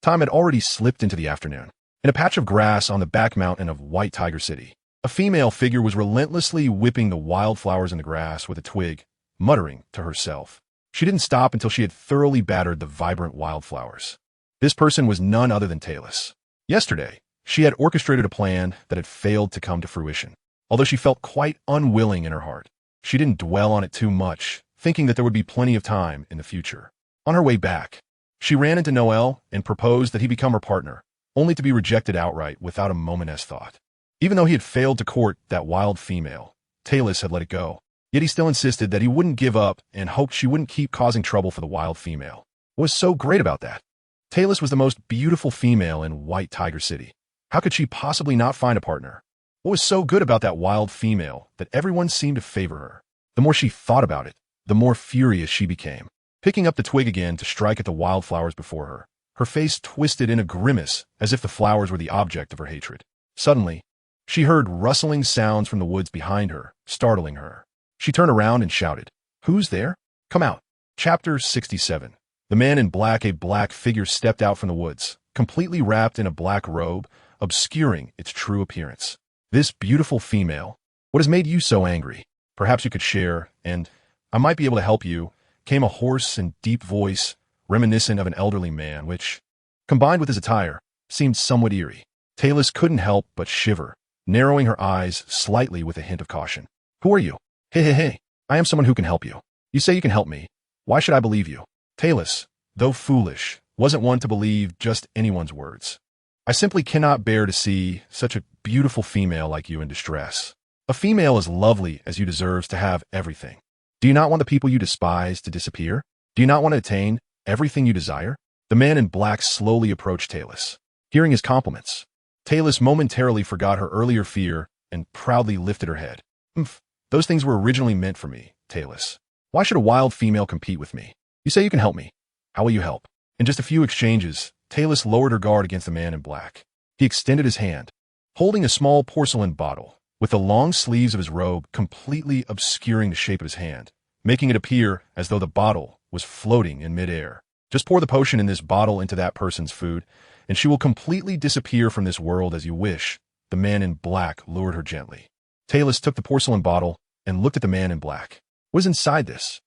Time had already slipped into the afternoon. In a patch of grass on the back mountain of White Tiger City, a female figure was relentlessly whipping the wildflowers in the grass with a twig, muttering to herself. She didn't stop until she had thoroughly battered the vibrant wildflowers. This person was none other than Talus. Yesterday, she had orchestrated a plan that had failed to come to fruition. Although she felt quite unwilling in her heart, she didn't dwell on it too much, thinking that there would be plenty of time in the future. On her way back, she ran into Noel and proposed that he become her partner, only to be rejected outright without a moment's thought. Even though he had failed to court that wild female, Talus had let it go. Yet he still insisted that he wouldn't give up and hoped she wouldn't keep causing trouble for the wild female. What was so great about that? Talus was the most beautiful female in White Tiger City. How could she possibly not find a partner? What was so good about that wild female that everyone seemed to favor her? The more she thought about it, the more furious she became. Picking up the twig again to strike at the wildflowers before her, her face twisted in a grimace as if the flowers were the object of her hatred. Suddenly, she heard rustling sounds from the woods behind her, startling her. She turned around and shouted, "Who's there? Come out." Chapter 67. The man in black, a black figure, stepped out from the woods, completely wrapped in a black robe, obscuring its true appearance. "This beautiful female, what has made you so angry? Perhaps you could share, and I might be able to help you," came a hoarse and deep voice, reminiscent of an elderly man, which, combined with his attire, seemed somewhat eerie. Talus couldn't help but shiver, narrowing her eyes slightly with a hint of caution. "Who are you?" Hey, I am someone who can help you. You say you can help me. Why should I believe you?" Talus, though foolish, wasn't one to believe just anyone's words. "I simply cannot bear to see such a beautiful female like you in distress. A female as lovely as you deserves to have everything. Do you not want the people you despise to disappear? Do you not want to attain everything you desire?" The man in black slowly approached Talus. Hearing his compliments, Talus momentarily forgot her earlier fear and proudly lifted her head. Those things were originally meant for me, Talus. Why should a wild female compete with me? You say you can help me. How will you help?" In just a few exchanges, Talus lowered her guard against the man in black. He extended his hand, holding a small porcelain bottle, with the long sleeves of his robe completely obscuring the shape of his hand, making it appear as though the bottle was floating in midair. "Just pour the potion in this bottle into that person's food, and she will completely disappear from this world as you wish," the man in black lured her gently. Talus took the porcelain bottle and looked at the man in black. "What is inside this?"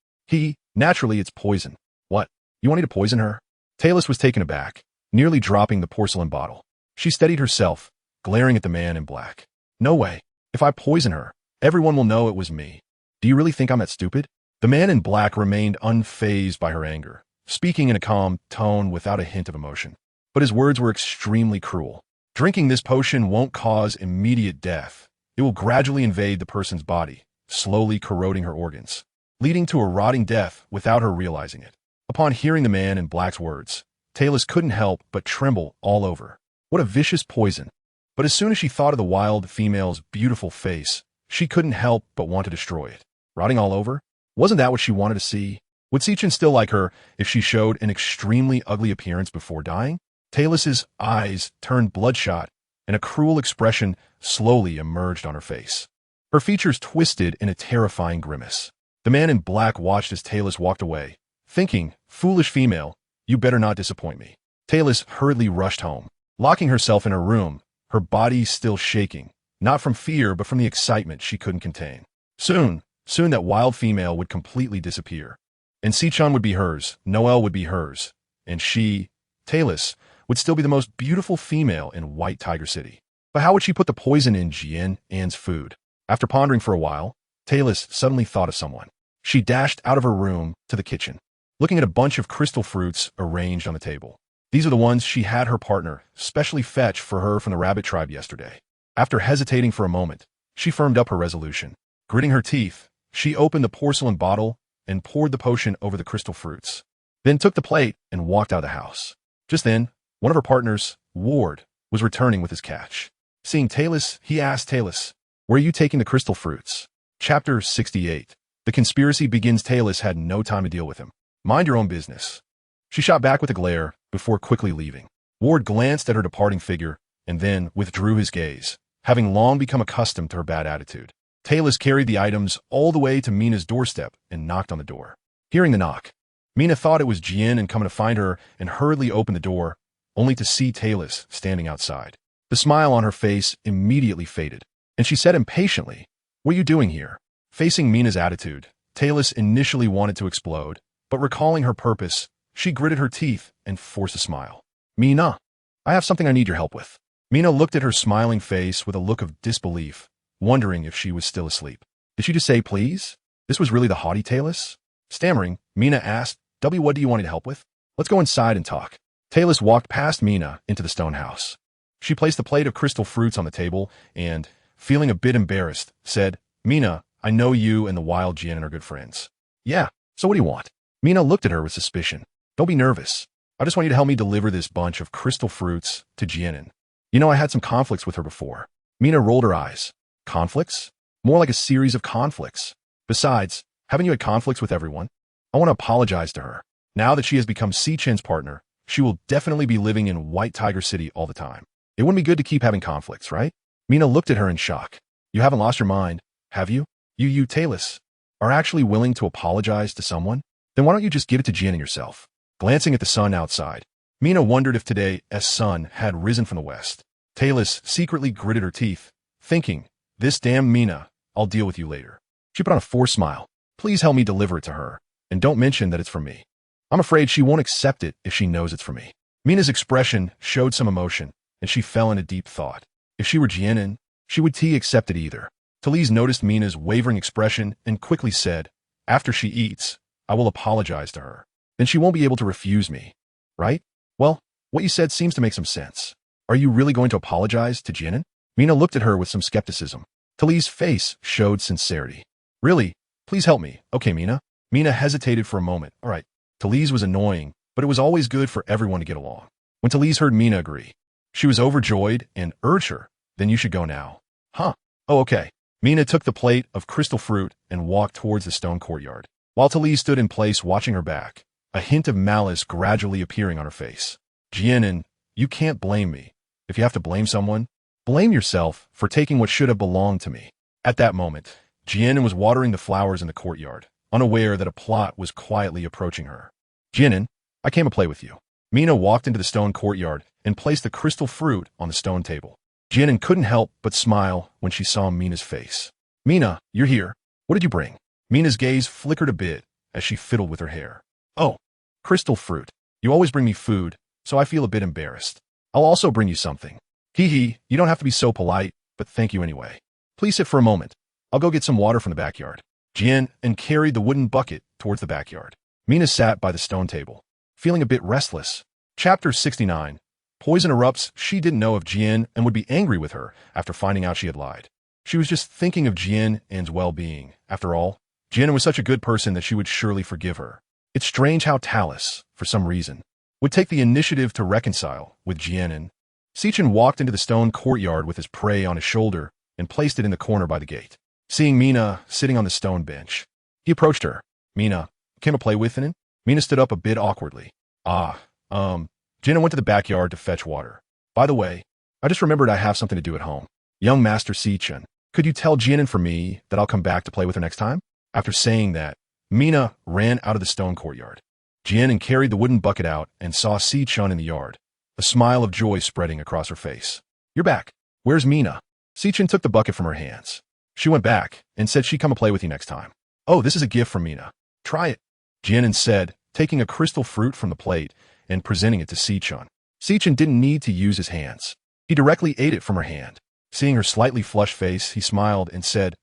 Naturally, it's poison." "What? You want me to poison her?" Talus was taken aback, nearly dropping the porcelain bottle. She steadied herself, glaring at the man in black. "No way. If I poison her, everyone will know it was me. Do you really think I'm that stupid?" The man in black remained unfazed by her anger, speaking in a calm tone without a hint of emotion. But his words were extremely cruel. "Drinking this potion won't cause immediate death. It will gradually invade the person's body, slowly corroding her organs, leading to a rotting death without her realizing it." Upon hearing the man in black's words, Talus couldn't help but tremble all over. What a vicious poison. But as soon as she thought of the wild female's beautiful face, she couldn't help but want to destroy it. Rotting all over? Wasn't that what she wanted to see? Would Sichin still like her if she showed an extremely ugly appearance before dying? Talus's eyes turned bloodshot, and a cruel expression slowly emerged on her face. Her features twisted in a terrifying grimace. The man in black watched as Talus walked away, thinking, "Foolish female, you better not disappoint me." Talus hurriedly rushed home, locking herself in her room, her body still shaking, not from fear but from the excitement she couldn't contain. Soon that wild female would completely disappear. And Sichin would be hers, Noel would be hers, and she, Talus, would still be the most beautiful female in White Tiger City. But how would she put the poison in Jian An's food? After pondering for a while, Talus suddenly thought of someone. She dashed out of her room to the kitchen, looking at a bunch of crystal fruits arranged on the table. These are the ones she had her partner specially fetch for her from the rabbit tribe yesterday. After hesitating for a moment, she firmed up her resolution. Gritting her teeth, she opened the porcelain bottle and poured the potion over the crystal fruits, then took the plate and walked out of the house. Just then, one of her partners, Ward, was returning with his catch. Seeing Talus, he asked Talus, "Where are you taking the crystal fruits?" Chapter 68. The conspiracy begins. Talus had no time to deal with him. "Mind your own business." She shot back with a glare before quickly leaving. Ward glanced at her departing figure and then withdrew his gaze, having long become accustomed to her bad attitude. Talus carried the items all the way to Mina's doorstep and knocked on the door. Hearing the knock, Mina thought it was Jian An coming to find her and hurriedly opened the door, only to see Talis standing outside. The smile on her face immediately faded, and she said impatiently, "What are you doing here?" Facing Mina's attitude, Talis initially wanted to explode, but recalling her purpose, she gritted her teeth and forced a smile. "Mina, I have something I need your help with." Mina looked at her smiling face with a look of disbelief, wondering if she was still asleep. Did she just say please? This was really the haughty Talis? Stammering, Mina asked, "What do you want me to help with? Let's go inside and talk." Talis walked past Mina into the stone house. She placed a plate of crystal fruits on the table and, feeling a bit embarrassed, said, "Mina, I know you and the wild Jian An are good friends." "Yeah, so what do you want?" Mina looked at her with suspicion. "Don't be nervous. I just want you to help me deliver this bunch of crystal fruits to Jian An. You know I had some conflicts with her before." Mina rolled her eyes. "Conflicts? More like a series of conflicts. Besides, haven't you had conflicts with everyone? I want to apologize to her. Now that she has become Sichen's partner, she will definitely be living in White Tiger City all the time. It wouldn't be good to keep having conflicts, right?" Mina looked at her in shock. "You haven't lost your mind, have you? You, Talis, are actually willing to apologize to someone? Then why don't you just give it to Jian An yourself?" Glancing at the sun outside, Mina wondered if today's sun had risen from the west. Talis secretly gritted her teeth, thinking, "This damn Mina, I'll deal with you later." She put on a forced smile. "Please help me deliver it to her, and don't mention that it's for me. I'm afraid she won't accept it if she knows it's for me." Mina's expression showed some emotion, and she fell into deep thought. If she were Jian An, she would accept it either. Talise noticed Mina's wavering expression and quickly said, "After she eats, I will apologize to her. Then she won't be able to refuse me, right?" "Well, what you said seems to make some sense. Are you really going to apologize to Jian An?" Mina looked at her with some skepticism. Talise's face showed sincerity. "Really? Please help me. Okay, Mina." Mina hesitated for a moment. All right. Talise was annoying, but it was always good for everyone to get along. When Talise heard Mina agree, she was overjoyed and urged her, "Then you should go now." "Huh? Oh, okay." Mina took the plate of crystal fruit and walked towards the stone courtyard. While Talise stood in place watching her back, a hint of malice gradually appearing on her face. "Jian An, you can't blame me. If you have to blame someone, blame yourself for taking what should have belonged to me." At that moment, Jian An was watering the flowers in the courtyard, unaware that a plot was quietly approaching her. "Jian An, I came to play with you." Mina walked into the stone courtyard and placed the crystal fruit on the stone table. Jian An couldn't help but smile when she saw Mina's face. "Mina, you're here. What did you bring?" Mina's gaze flickered a bit as she fiddled with her hair. "Oh, crystal fruit. You always bring me food, so I feel a bit embarrassed. I'll also bring you something." "Hee, you don't have to be so polite, but thank you anyway. Please sit for a moment. I'll go get some water from the backyard." Jian An carried the wooden bucket towards the backyard. Mina sat by the stone table, feeling a bit restless. Chapter 69. Poison erupts. She didn't know if Jian An would be angry with her after finding out she had lied. She was just thinking of Jian An's well-being. After all, Jian An was such a good person that she would surely forgive her. It's strange how Talis, for some reason, would take the initiative to reconcile with Jian An. Sichen walked into the stone courtyard with his prey on his shoulder and placed it in the corner by the gate. Seeing Mina sitting on the stone bench, he approached her. "Mina, came to play with it?" Mina stood up a bit awkwardly. Jian An went to the backyard to fetch water. "By the way, I just remembered I have something to do at home. Young Master Sichen, could you tell Jian An for me that I'll come back to play with her next time?" After saying that, Mina ran out of the stone courtyard. Jian An carried the wooden bucket out and saw Sichen in the yard, a smile of joy spreading across her face. "You're back. Where's Mina?" Sichen took the bucket from her hands. She went back and said she'd come to play with you next time. "Oh, this is a gift from Mina. Try it," Jian An said, taking a crystal fruit from the plate and presenting it to Sichen. Sichen didn't need to use his hands. He directly ate it from her hand. Seeing her slightly flushed face, he smiled and said,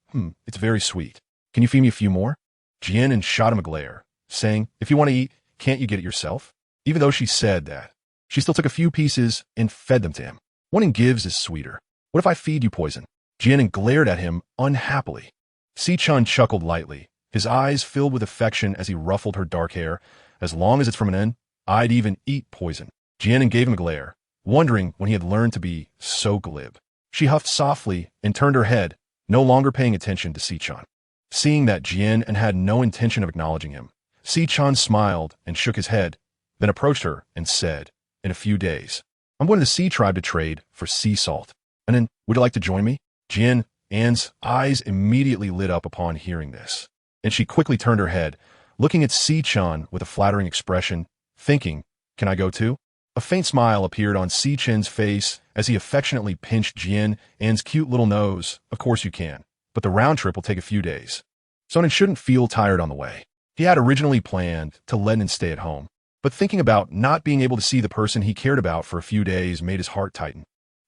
"It's very sweet. Can you feed me a few more?" Jian An shot him a glare, saying, "If you want to eat, can't you get it yourself?" Even though she said that, she still took a few pieces and fed them to him. "One in gives is sweeter. What if I feed you poison?" Jian An glared at him unhappily. Sichen chuckled lightly, his eyes filled with affection as he ruffled her dark hair. "As long as it's from an N, I'd even eat poison." Jian An gave him a glare, wondering when he had learned to be so glib. She huffed softly and turned her head, no longer paying attention to Sichen. Seeing that Jian An had no intention of acknowledging him, Sichen smiled and shook his head, then approached her and said, "In a few days, I'm going to the sea tribe to trade for sea salt. And then, would you like to join me?" Jian An's eyes immediately lit up upon hearing this, and she quickly turned her head, looking at Sichen with a flattering expression, thinking, "Can I go too?" A faint smile appeared on Si Chen's face as he affectionately pinched Jian An's cute little nose. Of course you can, but the round trip will take a few days. Sonnen shouldn't feel tired on the way. He had originally planned to let An stay at home, but thinking about not being able to see the person he cared about for a few days made his heart tighten.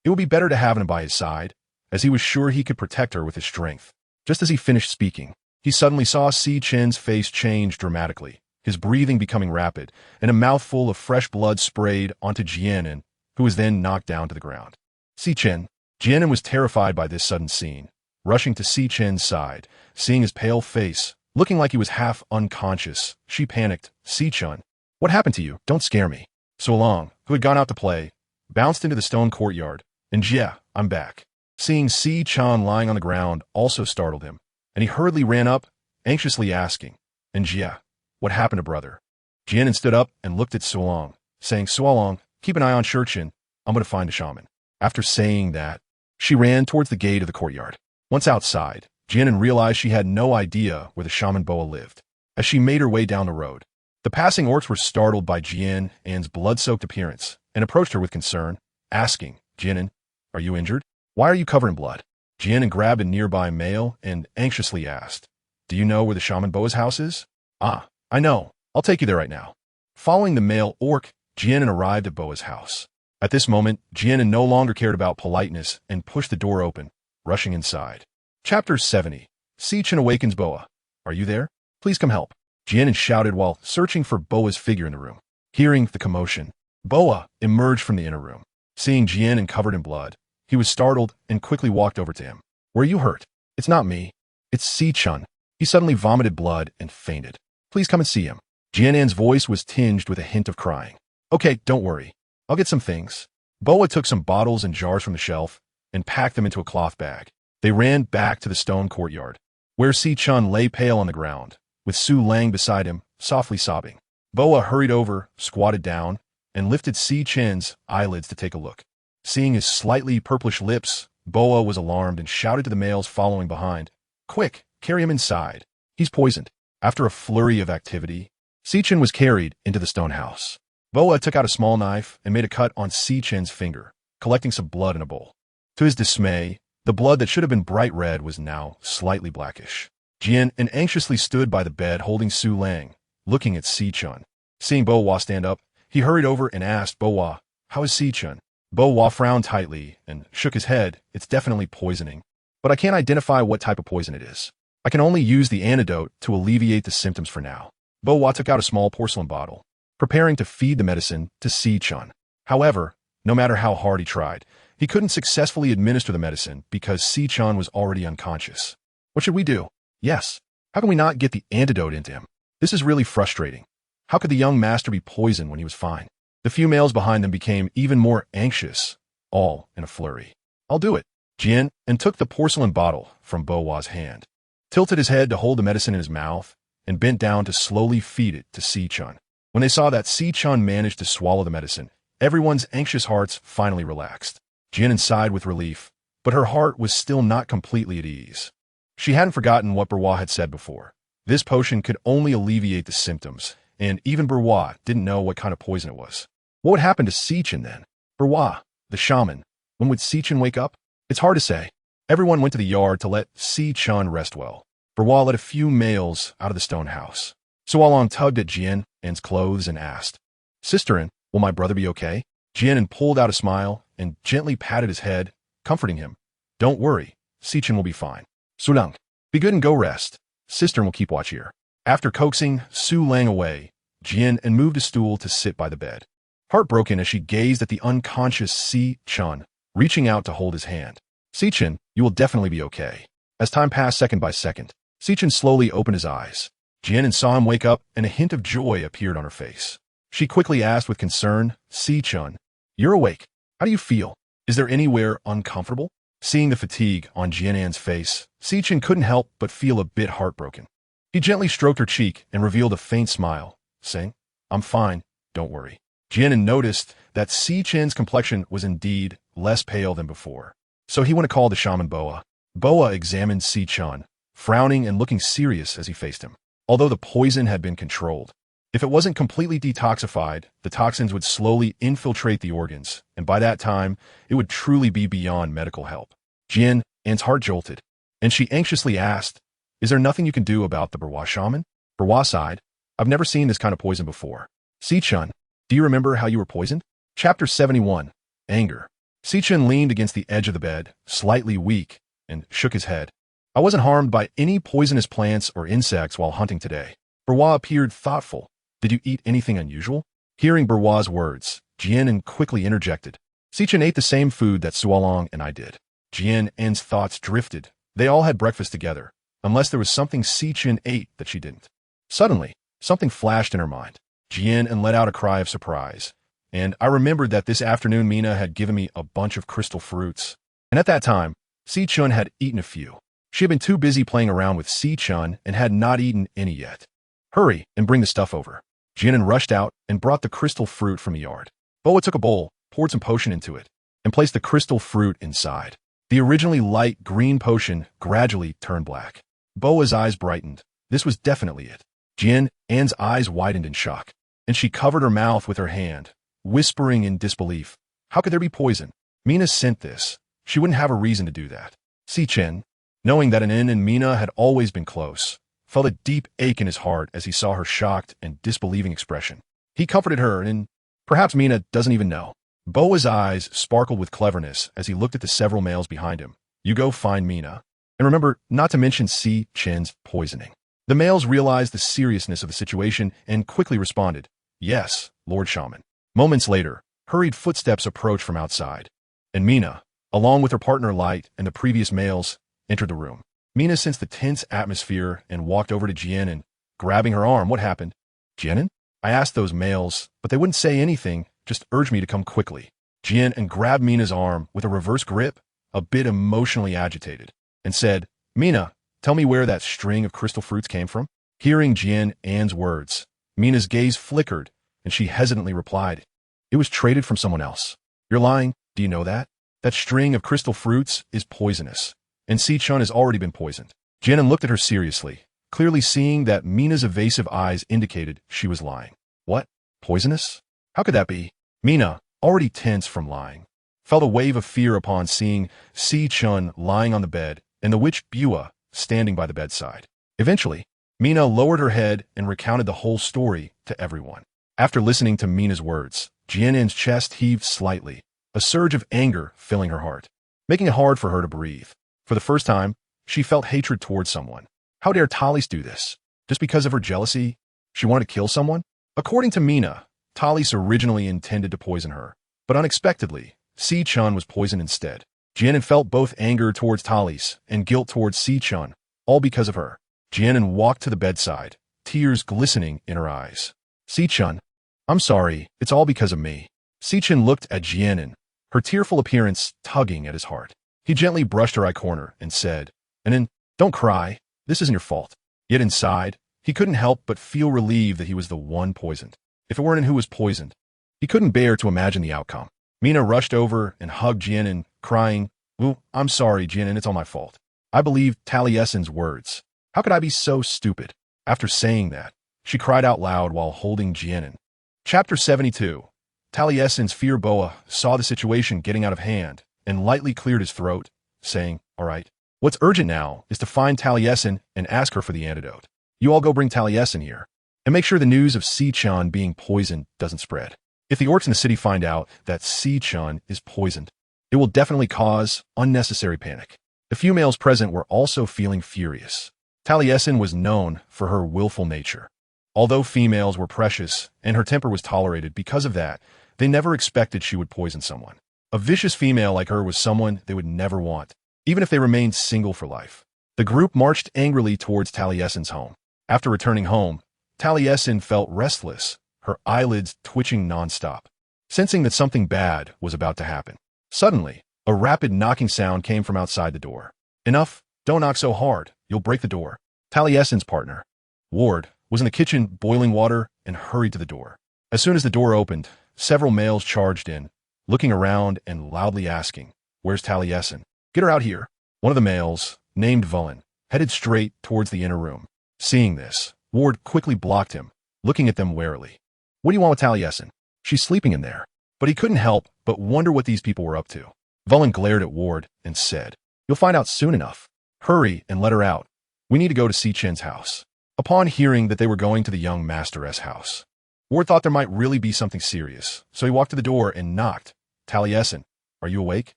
It would be better to have An by his side, as he was sure he could protect her with his strength. Just as he finished speaking, he suddenly saw Si Chen's face change dramatically, his breathing becoming rapid, and a mouthful of fresh blood sprayed onto Jian An, who was then knocked down to the ground. Si Chen. Jian An was terrified by this sudden scene, rushing to Si Chen's side, seeing his pale face, looking like he was half unconscious. She panicked. Si Chen, what happened to you? Don't scare me. So Long, who had gone out to play, bounced into the stone courtyard, and yeah, I'm back. Seeing Si Chen lying on the ground also startled him, and he hurriedly ran up, anxiously asking, and Jia, what happened to brother? Jian An stood up and looked at So Long, saying, So Long, keep an eye on Shurchin. I'm going to find a shaman. After saying that, she ran towards the gate of the courtyard. Once outside, Jian An realized she had no idea where the shaman Boa lived. As she made her way down the road, the passing orcs were startled by Jian An's blood-soaked appearance and approached her with concern, asking, Jian An, are you injured? Why are you covered in blood? Jian An grabbed a nearby male and anxiously asked, Do you know where the shaman Boa's house is? Ah, I know. I'll take you there right now. Following the male orc, Jian An arrived at Boa's house. At this moment, Jian An no longer cared about politeness and pushed the door open, rushing inside. Chapter 70. Si Chen awakens Boa. Are you there? Please come help. Jian An shouted while searching for Boa's figure in the room. Hearing the commotion, Boa emerged from the inner room. Seeing Jian An covered in blood, he was startled and quickly walked over to him. Were you hurt? It's not me. It's Si Chen. He suddenly vomited blood and fainted. Please come and see him. Jian An's voice was tinged with a hint of crying. Okay, don't worry. I'll get some things. Boa took some bottles and jars from the shelf and packed them into a cloth bag. They ran back to the stone courtyard, where Si Chen lay pale on the ground, with Su Lang beside him, softly sobbing. Boa hurried over, squatted down, and lifted Si Chen's eyelids to take a look. Seeing his slightly purplish lips, Boa was alarmed and shouted to the males following behind, Quick, carry him inside. He's poisoned. After a flurry of activity, Si Chen was carried into the stone house. Boa took out a small knife and made a cut on Si Chen's finger, collecting some blood in a bowl. To his dismay, the blood that should have been bright red was now slightly blackish. Jian An anxiously stood by the bed holding Su Lang, looking at Si Chen. Seeing Boa stand up, he hurried over and asked Boa, How is Si Chen? Boa frowned tightly and shook his head. It's definitely poisoning, but I can't identify what type of poison it is. I can only use the antidote to alleviate the symptoms for now. Boa took out a small porcelain bottle, preparing to feed the medicine to Si Chen. However, no matter how hard he tried, he couldn't successfully administer the medicine because Si Chen was already unconscious. What should we do? Yes. How can we not get the antidote into him? This is really frustrating. How could the young master be poisoned when he was fine? The few males behind them became even more anxious, all in a flurry. I'll do it. Jian An took the porcelain bottle from Boa's hand, tilted his head to hold the medicine in his mouth, and bent down to slowly feed it to Si Chen. When they saw that Si Chen managed to swallow the medicine, everyone's anxious hearts finally relaxed. Jian An sighed with relief, but her heart was still not completely at ease. She hadn't forgotten what Boa had said before. This potion could only alleviate the symptoms, and even Boa didn't know what kind of poison it was. What would happen to Si Chen then? Boa, the shaman, when would Si Chen wake up? It's hard to say. Everyone went to the yard to let Si Chen rest well. Boa let a few males out of the stone house. So Long tugged at Jian An's clothes and asked, Sister An, will my brother be okay? Jian An pulled out a smile and gently patted his head, comforting him. Don't worry, Si Chen will be fine. Su Lang, be good and go rest. Sister An will keep watch here. After coaxing Su Lang away, Jian An moved a stool to sit by the bed, heartbroken as she gazed at the unconscious Si Chen, reaching out to hold his hand. Si Chen, you will definitely be okay. As time passed second by second, Si Chen slowly opened his eyes. Jian An saw him wake up and a hint of joy appeared on her face. She quickly asked with concern, Si Chen, you're awake. How do you feel? Is there anywhere uncomfortable? Seeing the fatigue on Jian An's face, Si Chen couldn't help but feel a bit heartbroken. He gently stroked her cheek and revealed a faint smile, saying, I'm fine, don't worry. Jian An noticed that Si Chen's complexion was indeed less pale than before, so he went to call the shaman Boa. Boa examined Si Chen, frowning and looking serious as he faced him. Although the poison had been controlled, If it wasn't completely detoxified, the toxins would slowly infiltrate the organs, and by that time, it would truly be beyond medical help. Jian An's heart jolted, and she anxiously asked, "Is there nothing you can do about the Burwa shaman?" Burwa sighed, "I've never seen this kind of poison before." Si-chun, do you remember how you were poisoned? Chapter 71, Anger. Si-chun leaned against the edge of the bed, slightly weak, and shook his head. "I wasn't harmed by any poisonous plants or insects while hunting today." Burwa appeared thoughtful. "Did you eat anything unusual?" Hearing Burwa's words, Jian An quickly interjected. Si-chun ate the same food that Suolong and I did. Jian An's thoughts drifted. They all had breakfast together, unless there was something Si-chun ate that she didn't. Suddenly, something flashed in her mind. Jian An let out a cry of surprise. "And I remembered that this afternoon Mina had given me a bunch of crystal fruits. And at that time, Si-chun had eaten a few. She had been too busy playing around with Si-chun and had not eaten any yet. Hurry and bring the stuff over." Jian An rushed out and brought the crystal fruit from the yard. Boa took a bowl, poured some potion into it, and placed the crystal fruit inside. The originally light green potion gradually turned black. Boa's eyes brightened. This was definitely it. Jian An's eyes widened in shock, and she covered her mouth with her hand, whispering in disbelief, "How could there be poison? Mina sent this. She wouldn't have a reason to do that." Si-chun, knowing that An and Mina had always been close, felt a deep ache in his heart as he saw her shocked and disbelieving expression. He comforted her, and perhaps Mina doesn't even know. Boa's eyes sparkled with cleverness as he looked at the several males behind him. "You go find Mina. And remember not to mention Si-chun's poisoning." The males realized the seriousness of the situation and quickly responded, "Yes, Lord Shaman." Moments later, hurried footsteps approached from outside, and Mina, along with her partner Light and the previous males, entered the room. Mina sensed the tense atmosphere and walked over to Jian An, grabbing her arm. "What happened?" "Jian An?" "I asked those males, but they wouldn't say anything, just urged me to come quickly." Jian An grabbed Mina's arm with a reverse grip, a bit emotionally agitated, and said, "Mina, tell me where that string of crystal fruits came from." Hearing Jian An's words, Mina's gaze flickered, and she hesitantly replied, "It was traded from someone else." "You're lying. Do you know that? That string of crystal fruits is poisonous, and Si-chun has already been poisoned." Jian An looked at her seriously, clearly seeing that Mina's evasive eyes indicated she was lying. "What? Poisonous? How could that be?" Mina, already tense from lying, felt a wave of fear upon seeing Si-chun lying on the bed and the witch Bua standing by the bedside. Eventually, Mina lowered her head and recounted the whole story to everyone. After listening to Mina's words, Jian An's chest heaved slightly, a surge of anger filling her heart, making it hard for her to breathe. For the first time, she felt hatred towards someone. How dare Talis do this? Just because of her jealousy? She wanted to kill someone? According to Mina, Talis originally intended to poison her, but unexpectedly, Si-chun was poisoned instead. Jian An felt both anger towards Talis and guilt towards Si-chun, all because of her. Jian An walked to the bedside, tears glistening in her eyes. "Si-chun, I'm sorry, it's all because of me." Si-chun looked at Jian An, her tearful appearance tugging at his heart. He gently brushed her eye corner and said, "An, don't cry, this isn't your fault." Yet inside, he couldn't help but feel relieved that he was the one poisoned. If it weren't An who was poisoned, he couldn't bear to imagine the outcome. Mina rushed over and hugged Jian An, crying, "Well, I'm sorry, Jian An, it's all my fault. I believed Taliesin's words. How could I be so stupid?" After saying that, she cried out loud while holding Jian An. Chapter 72. Taliesin's fear Boa saw the situation getting out of hand and lightly cleared his throat, saying, "All right. What's urgent now is to find Taliesin and ask her for the antidote. You all go bring Taliesin here, and make sure the news of Si-chun being poisoned doesn't spread. If the orcs in the city find out that Si-chun is poisoned, it will definitely cause unnecessary panic." The few males present were also feeling furious. Taliesin was known for her willful nature. Although females were precious and her temper was tolerated because of that, they never expected she would poison someone. A vicious female like her was someone they would never want, even if they remained single for life. The group marched angrily towards Taliesin's home. After returning home, Taliesin felt restless, her eyelids twitching nonstop, sensing that something bad was about to happen. Suddenly, a rapid knocking sound came from outside the door. "Enough, don't knock so hard, you'll break the door." Taliesin's partner, Ward, was in the kitchen boiling water and hurried to the door. As soon as the door opened, several males charged in, looking around and loudly asking, "Where's Taliesin? Get her out here." One of the males, named Vullen, headed straight towards the inner room. Seeing this, Ward quickly blocked him, looking at them warily. What do you want with Taliesin? She's sleeping in there. But he couldn't help but wonder what these people were up to. Vullen glared at Ward and said, You'll find out soon enough. Hurry and let her out. We need to go to Si Chen's house. Upon hearing that they were going to the young masteress' house, Ward thought there might really be something serious, so he walked to the door and knocked. Taliesin, are you awake?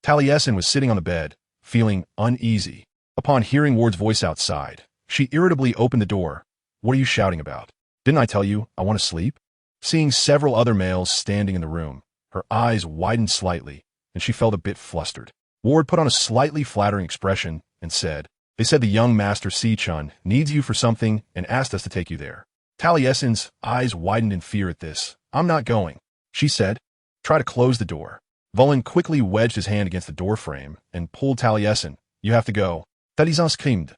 Taliesin was sitting on the bed, feeling uneasy. Upon hearing Ward's voice outside, she irritably opened the door. What are you shouting about? Didn't I tell you I want to sleep? Seeing several other males standing in the room, her eyes widened slightly, and she felt a bit flustered. Ward put on a slightly flattering expression and said, They said the young master Si Chen needs you for something and asked us to take you there. Taliesin's eyes widened in fear at this. I'm not going, she said. Try to close the door. Vullen quickly wedged his hand against the door frame and pulled Taliesin. You have to go. Taliesin screamed.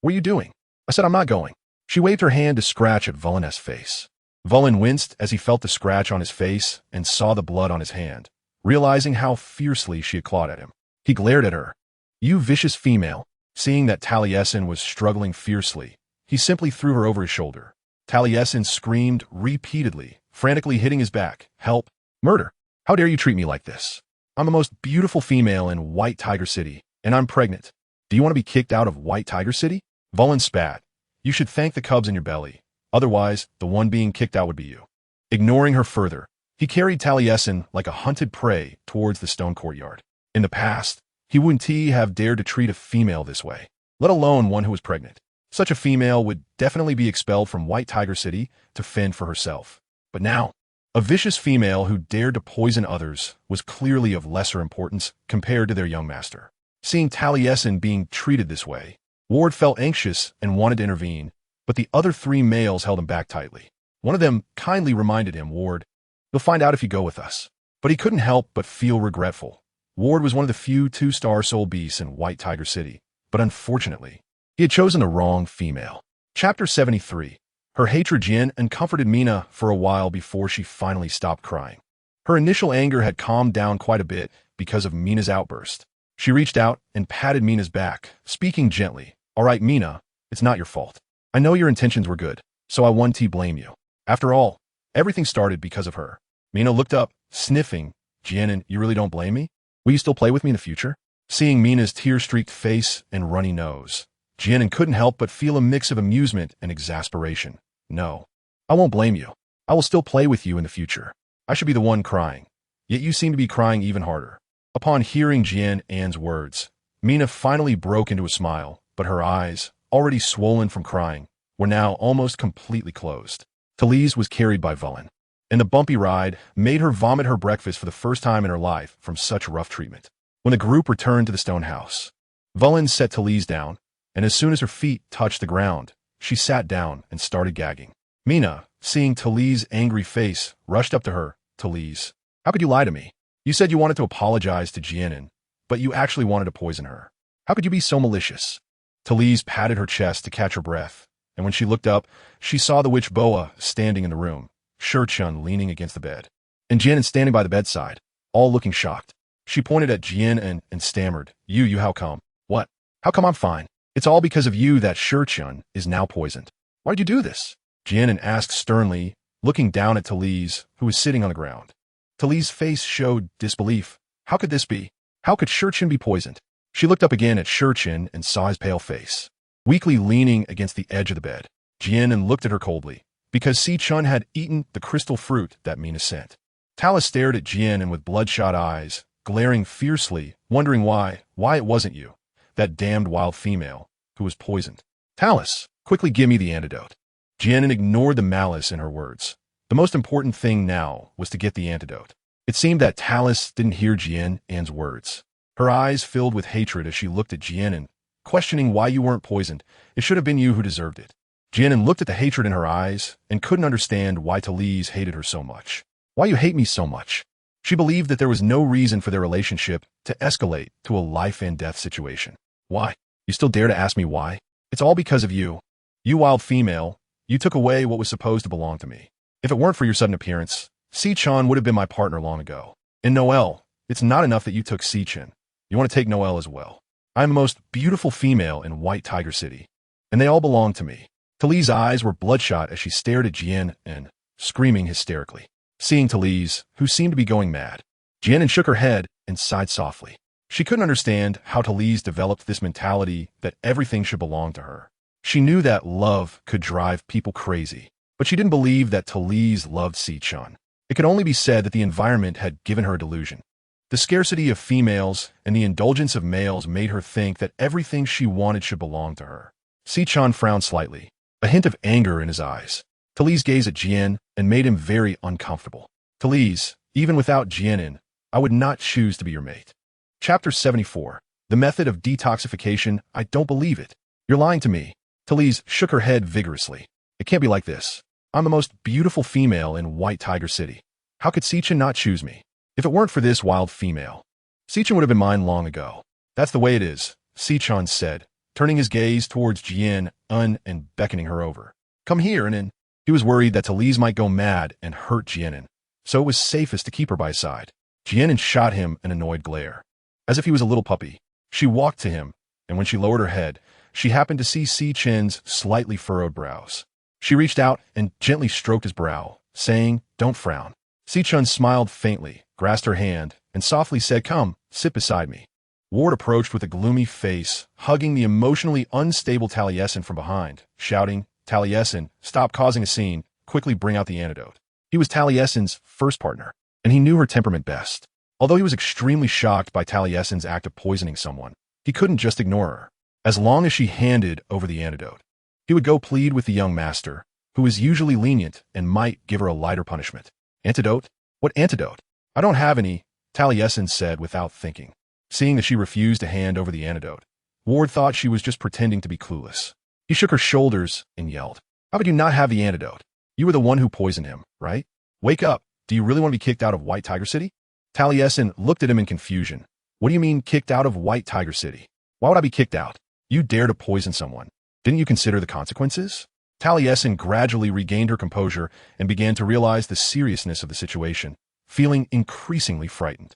What are you doing? I said I'm not going. She waved her hand to scratch at Vullen's face. Vullen winced as he felt the scratch on his face and saw the blood on his hand, realizing how fiercely she had clawed at him. He glared at her. You vicious female. Seeing that Taliesin was struggling fiercely, he simply threw her over his shoulder. Taliesin screamed repeatedly, frantically hitting his back. Help! Murder! How dare you treat me like this? I'm the most beautiful female in White Tiger City, and I'm pregnant. Do you want to be kicked out of White Tiger City? Vullen spat. You should thank the cubs in your belly. Otherwise, the one being kicked out would be you. Ignoring her further, he carried Taliesin like a hunted prey towards the stone courtyard. In the past, he wouldn't have dared to treat a female this way, let alone one who was pregnant. Such a female would definitely be expelled from White Tiger City to fend for herself. But now, a vicious female who dared to poison others was clearly of lesser importance compared to their young master. Seeing Taliesin being treated this way, Ward felt anxious and wanted to intervene, but the other three males held him back tightly. One of them kindly reminded him, Ward, you'll find out if you go with us. But he couldn't help but feel regretful. Ward was one of the few two-star soul beasts in White Tiger City, but unfortunately, he had chosen the wrong female. Chapter 73. Her hatred Jian An comforted Mina for a while before she finally stopped crying. Her initial anger had calmed down quite a bit because of Mina's outburst. She reached out and patted Mina's back, speaking gently. All right, Mina, it's not your fault. I know your intentions were good, so I won't blame you. After all, everything started because of her. Mina looked up, sniffing. Jian An, you really don't blame me? Will you still play with me in the future? Seeing Mina's tear-streaked face and runny nose, Jian An couldn't help but feel a mix of amusement and exasperation. No, I won't blame you. I will still play with you in the future. I should be the one crying. Yet you seem to be crying even harder. Upon hearing Jian An's words, Mina finally broke into a smile, but her eyes, already swollen from crying, were now almost completely closed. Talise was carried by Vullen, and the bumpy ride made her vomit her breakfast for the first time in her life from such rough treatment. When the group returned to the stone house, Vullen set Talise down, and as soon as her feet touched the ground, she sat down and started gagging. Mina, seeing Talise's angry face, rushed up to her. Talise, how could you lie to me? You said you wanted to apologize to Jian An, but you actually wanted to poison her. How could you be so malicious? Talise patted her chest to catch her breath, and when she looked up, she saw the witch Boa standing in the room, Shurchun leaning against the bed, and Jian An standing by the bedside, all looking shocked. She pointed at Jian An and stammered, You how come? What? How come I'm fine? It's all because of you that Shurchun is now poisoned. Why'd you do this? Jian An asked sternly, looking down at Talise, who was sitting on the ground. Talise's face showed disbelief. How could this be? How could Shurchun be poisoned? She looked up again at Shurchun and saw his pale face, weakly leaning against the edge of the bed. Jian An looked at her coldly, because Si Chun had eaten the crystal fruit that Mina sent. Talus stared at Jian An with bloodshot eyes, glaring fiercely, wondering why it wasn't you, that damned wild female, who was poisoned. Talus, quickly give me the antidote. Jian An ignored the malice in her words. The most important thing now was to get the antidote. It seemed that Talus didn't hear Jian An's words. Her eyes filled with hatred as she looked at Jian An, questioning why you weren't poisoned. It should have been you who deserved it. Jian An looked at the hatred in her eyes and couldn't understand why Talise hated her so much. Why you hate me so much? She believed that there was no reason for their relationship to escalate to a life-and-death situation. Why? You still dare to ask me why? It's all because of you. You wild female, you took away what was supposed to belong to me. If it weren't for your sudden appearance, Si Chan would have been my partner long ago. And Noelle, it's not enough that you took Si Chan. You want to take Noelle as well. I'm the most beautiful female in White Tiger City, and they all belong to me. Tali's eyes were bloodshot as she stared at Jian An, screaming hysterically. Seeing Talise, who seemed to be going mad, Jian An shook her head and sighed softly. She couldn't understand how Talise developed this mentality that everything should belong to her. She knew that love could drive people crazy, but she didn't believe that Talise loved Sichun. It could only be said that the environment had given her a delusion. The scarcity of females and the indulgence of males made her think that everything she wanted should belong to her. Sichun frowned slightly, a hint of anger in his eyes. Talise gazed at Jian and made him very uncomfortable. Talise, even without Jian An, I would not choose to be your mate. Chapter 74. The method of detoxification. I don't believe it. You're lying to me. Talise shook her head vigorously. It can't be like this. I'm the most beautiful female in White Tiger City. How could Sichun not choose me? If it weren't for this wild female, Sichun would have been mine long ago. That's the way it is, Sichun said, turning his gaze towards Jian An and beckoning her over. Come here, An. He was worried that Talise might go mad and hurt Jian An, so it was safest to keep her by his side. Jian An shot him an annoyed glare. As if he was a little puppy, she walked to him, and when she lowered her head, she happened to see Sichun's slightly furrowed brows. She reached out and gently stroked his brow, saying, "Don't frown." Sichun smiled faintly, grasped her hand, and softly said, "Come, sit beside me." Ward approached with a gloomy face, hugging the emotionally unstable Taliesin from behind, shouting, "Taliesin, stop causing a scene, quickly bring out the antidote." He was Taliesin's first partner, and he knew her temperament best. Although he was extremely shocked by Taliesin's act of poisoning someone, he couldn't just ignore her. As long as she handed over the antidote, he would go plead with the young master, who was usually lenient and might give her a lighter punishment. Antidote? What antidote? I don't have any, Taliesin said without thinking. Seeing that she refused to hand over the antidote, Ward thought she was just pretending to be clueless. He shook her shoulders and yelled, "How could you not have the antidote? You were the one who poisoned him, right? Wake up. Do you really want to be kicked out of White Tiger City?" Taliesin looked at him in confusion. "What do you mean kicked out of White Tiger City? Why would I be kicked out? You dare to poison someone. Didn't you consider the consequences?" Taliesin gradually regained her composure and began to realize the seriousness of the situation, feeling increasingly frightened.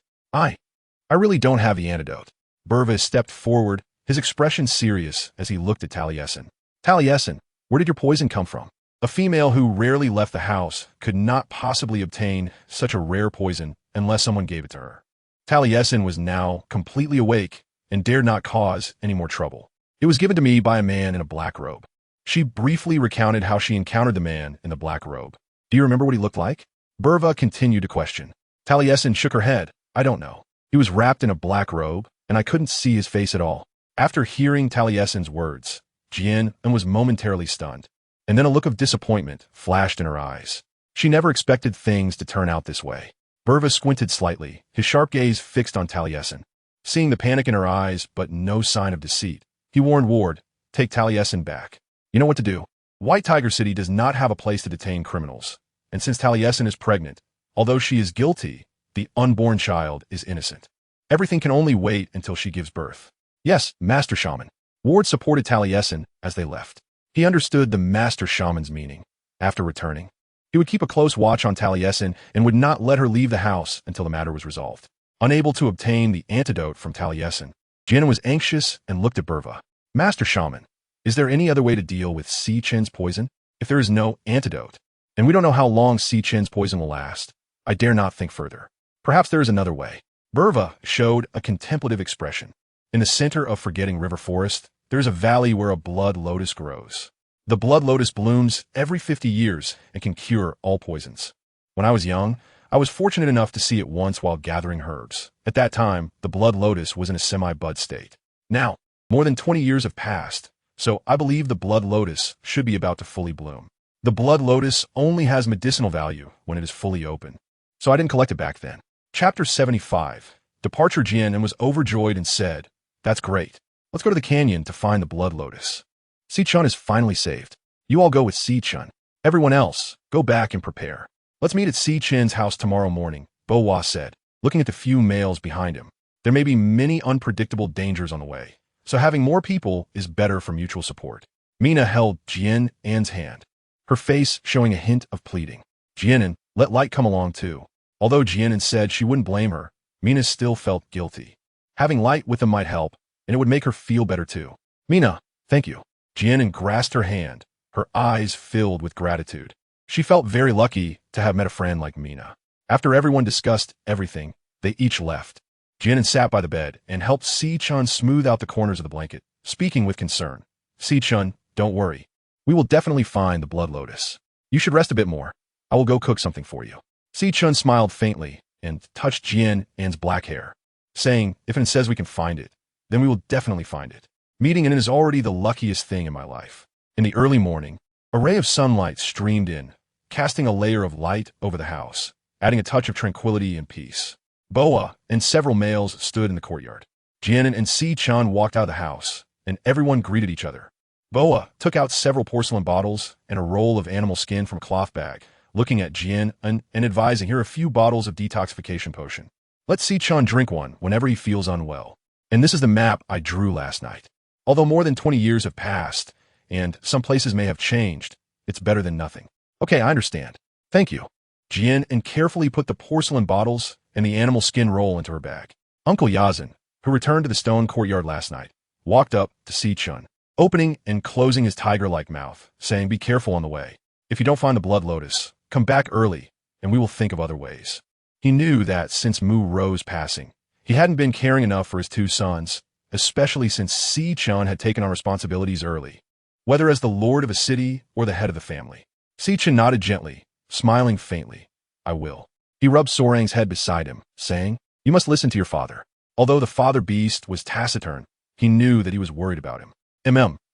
I really don't have the antidote." Burva stepped forward, his expression serious as he looked at Taliesin. "Taliesin, where did your poison come from?" A female who rarely left the house could not possibly obtain such a rare poison unless someone gave it to her. Taliesin was now completely awake and dared not cause any more trouble. "It was given to me by a man in a black robe." She briefly recounted how she encountered the man in the black robe. "Do you remember what he looked like?" Burva continued to question. Taliesin shook her head. "I don't know. He was wrapped in a black robe, and I couldn't see his face at all." After hearing Taliesin's words, Jian An was momentarily stunned, and then a look of disappointment flashed in her eyes. She never expected things to turn out this way. Burva squinted slightly, his sharp gaze fixed on Taliesin. Seeing the panic in her eyes but no sign of deceit, he warned Ward, "Take Taliesin back. You know what to do." White Tiger City does not have a place to detain criminals, and since Taliesin is pregnant, although she is guilty, the unborn child is innocent. Everything can only wait until she gives birth. "Yes, Master Shaman." Ward supported Taliesin as they left. He understood the Master Shaman's meaning. After returning, he would keep a close watch on Taliesin and would not let her leave the house until the matter was resolved. Unable to obtain the antidote from Taliesin, Jian An was anxious and looked at Burva. "Master Shaman, is there any other way to deal with Sichun's poison? If there is no antidote, and we don't know how long Sichun's poison will last, I dare not think further. Perhaps there is another way." Burva showed a contemplative expression. In the center of Forgetting River Forest, there is a valley where a blood lotus grows. The blood lotus blooms every 50 years and can cure all poisons. When I was young, I was fortunate enough to see it once while gathering herbs. At that time, the blood lotus was in a semi-bud state. Now, more than 20 years have passed, so I believe the blood lotus should be about to fully bloom. The blood lotus only has medicinal value when it is fully open, so I didn't collect it back then. Chapter 75. Departure. Jian An was overjoyed and said, "That's great. Let's go to the canyon to find the blood lotus. Sichun is finally saved. You all go with Sichun. Everyone else, go back and prepare. Let's meet at Sichun's house tomorrow morning," Bohua said, looking at the few males behind him. "There may be many unpredictable dangers on the way, so having more people is better for mutual support." Mina held Jian An's hand, her face showing a hint of pleading. Jian An, let Light come along too. Although Jian An said she wouldn't blame her, Mina still felt guilty. Having Light with them might help, and it would make her feel better too. "Mina, thank you." Jian An grasped her hand, her eyes filled with gratitude. She felt very lucky to have met a friend like Mina. After everyone discussed everything, they each left. Jian An sat by the bed and helped Si-chun smooth out the corners of the blanket, speaking with concern. Si-chun, don't worry. We will definitely find the blood lotus. You should rest a bit more. I will go cook something for you. Si-chun smiled faintly and touched Jian An's black hair, saying, if it says we can find it, then we will definitely find it. Meeting An is already the luckiest thing in my life. In the early morning, a ray of sunlight streamed in, casting a layer of light over the house, adding a touch of tranquility and peace. Boa and several males stood in the courtyard. Jian An and Si-chun walked out of the house, and everyone greeted each other. Boa took out several porcelain bottles and a roll of animal skin from a cloth bag, looking at Jian An and advising, here are a few bottles of detoxification potion. Let Si-chun drink one whenever he feels unwell. And this is the map I drew last night. Although more than 20 years have passed, and some places may have changed, it's better than nothing. Okay, I understand. Thank you. Jian An carefully put the porcelain bottles and the animal skin roll into her bag. Uncle Eyesand, who returned to the stone courtyard last night, walked up to Si-chun, opening and closing his tiger-like mouth, saying, be careful on the way. If you don't find the blood lotus, come back early, and we will think of other ways. He knew that since Mu Ro's passing, he hadn't been caring enough for his two sons, especially since Si-chun had taken on responsibilities early, whether as the lord of a city or the head of the family. Si-chun nodded gently, smiling faintly. I will. He rubbed Sorang's head beside him, saying, you must listen to your father. Although the father beast was taciturn, he knew that he was worried about him.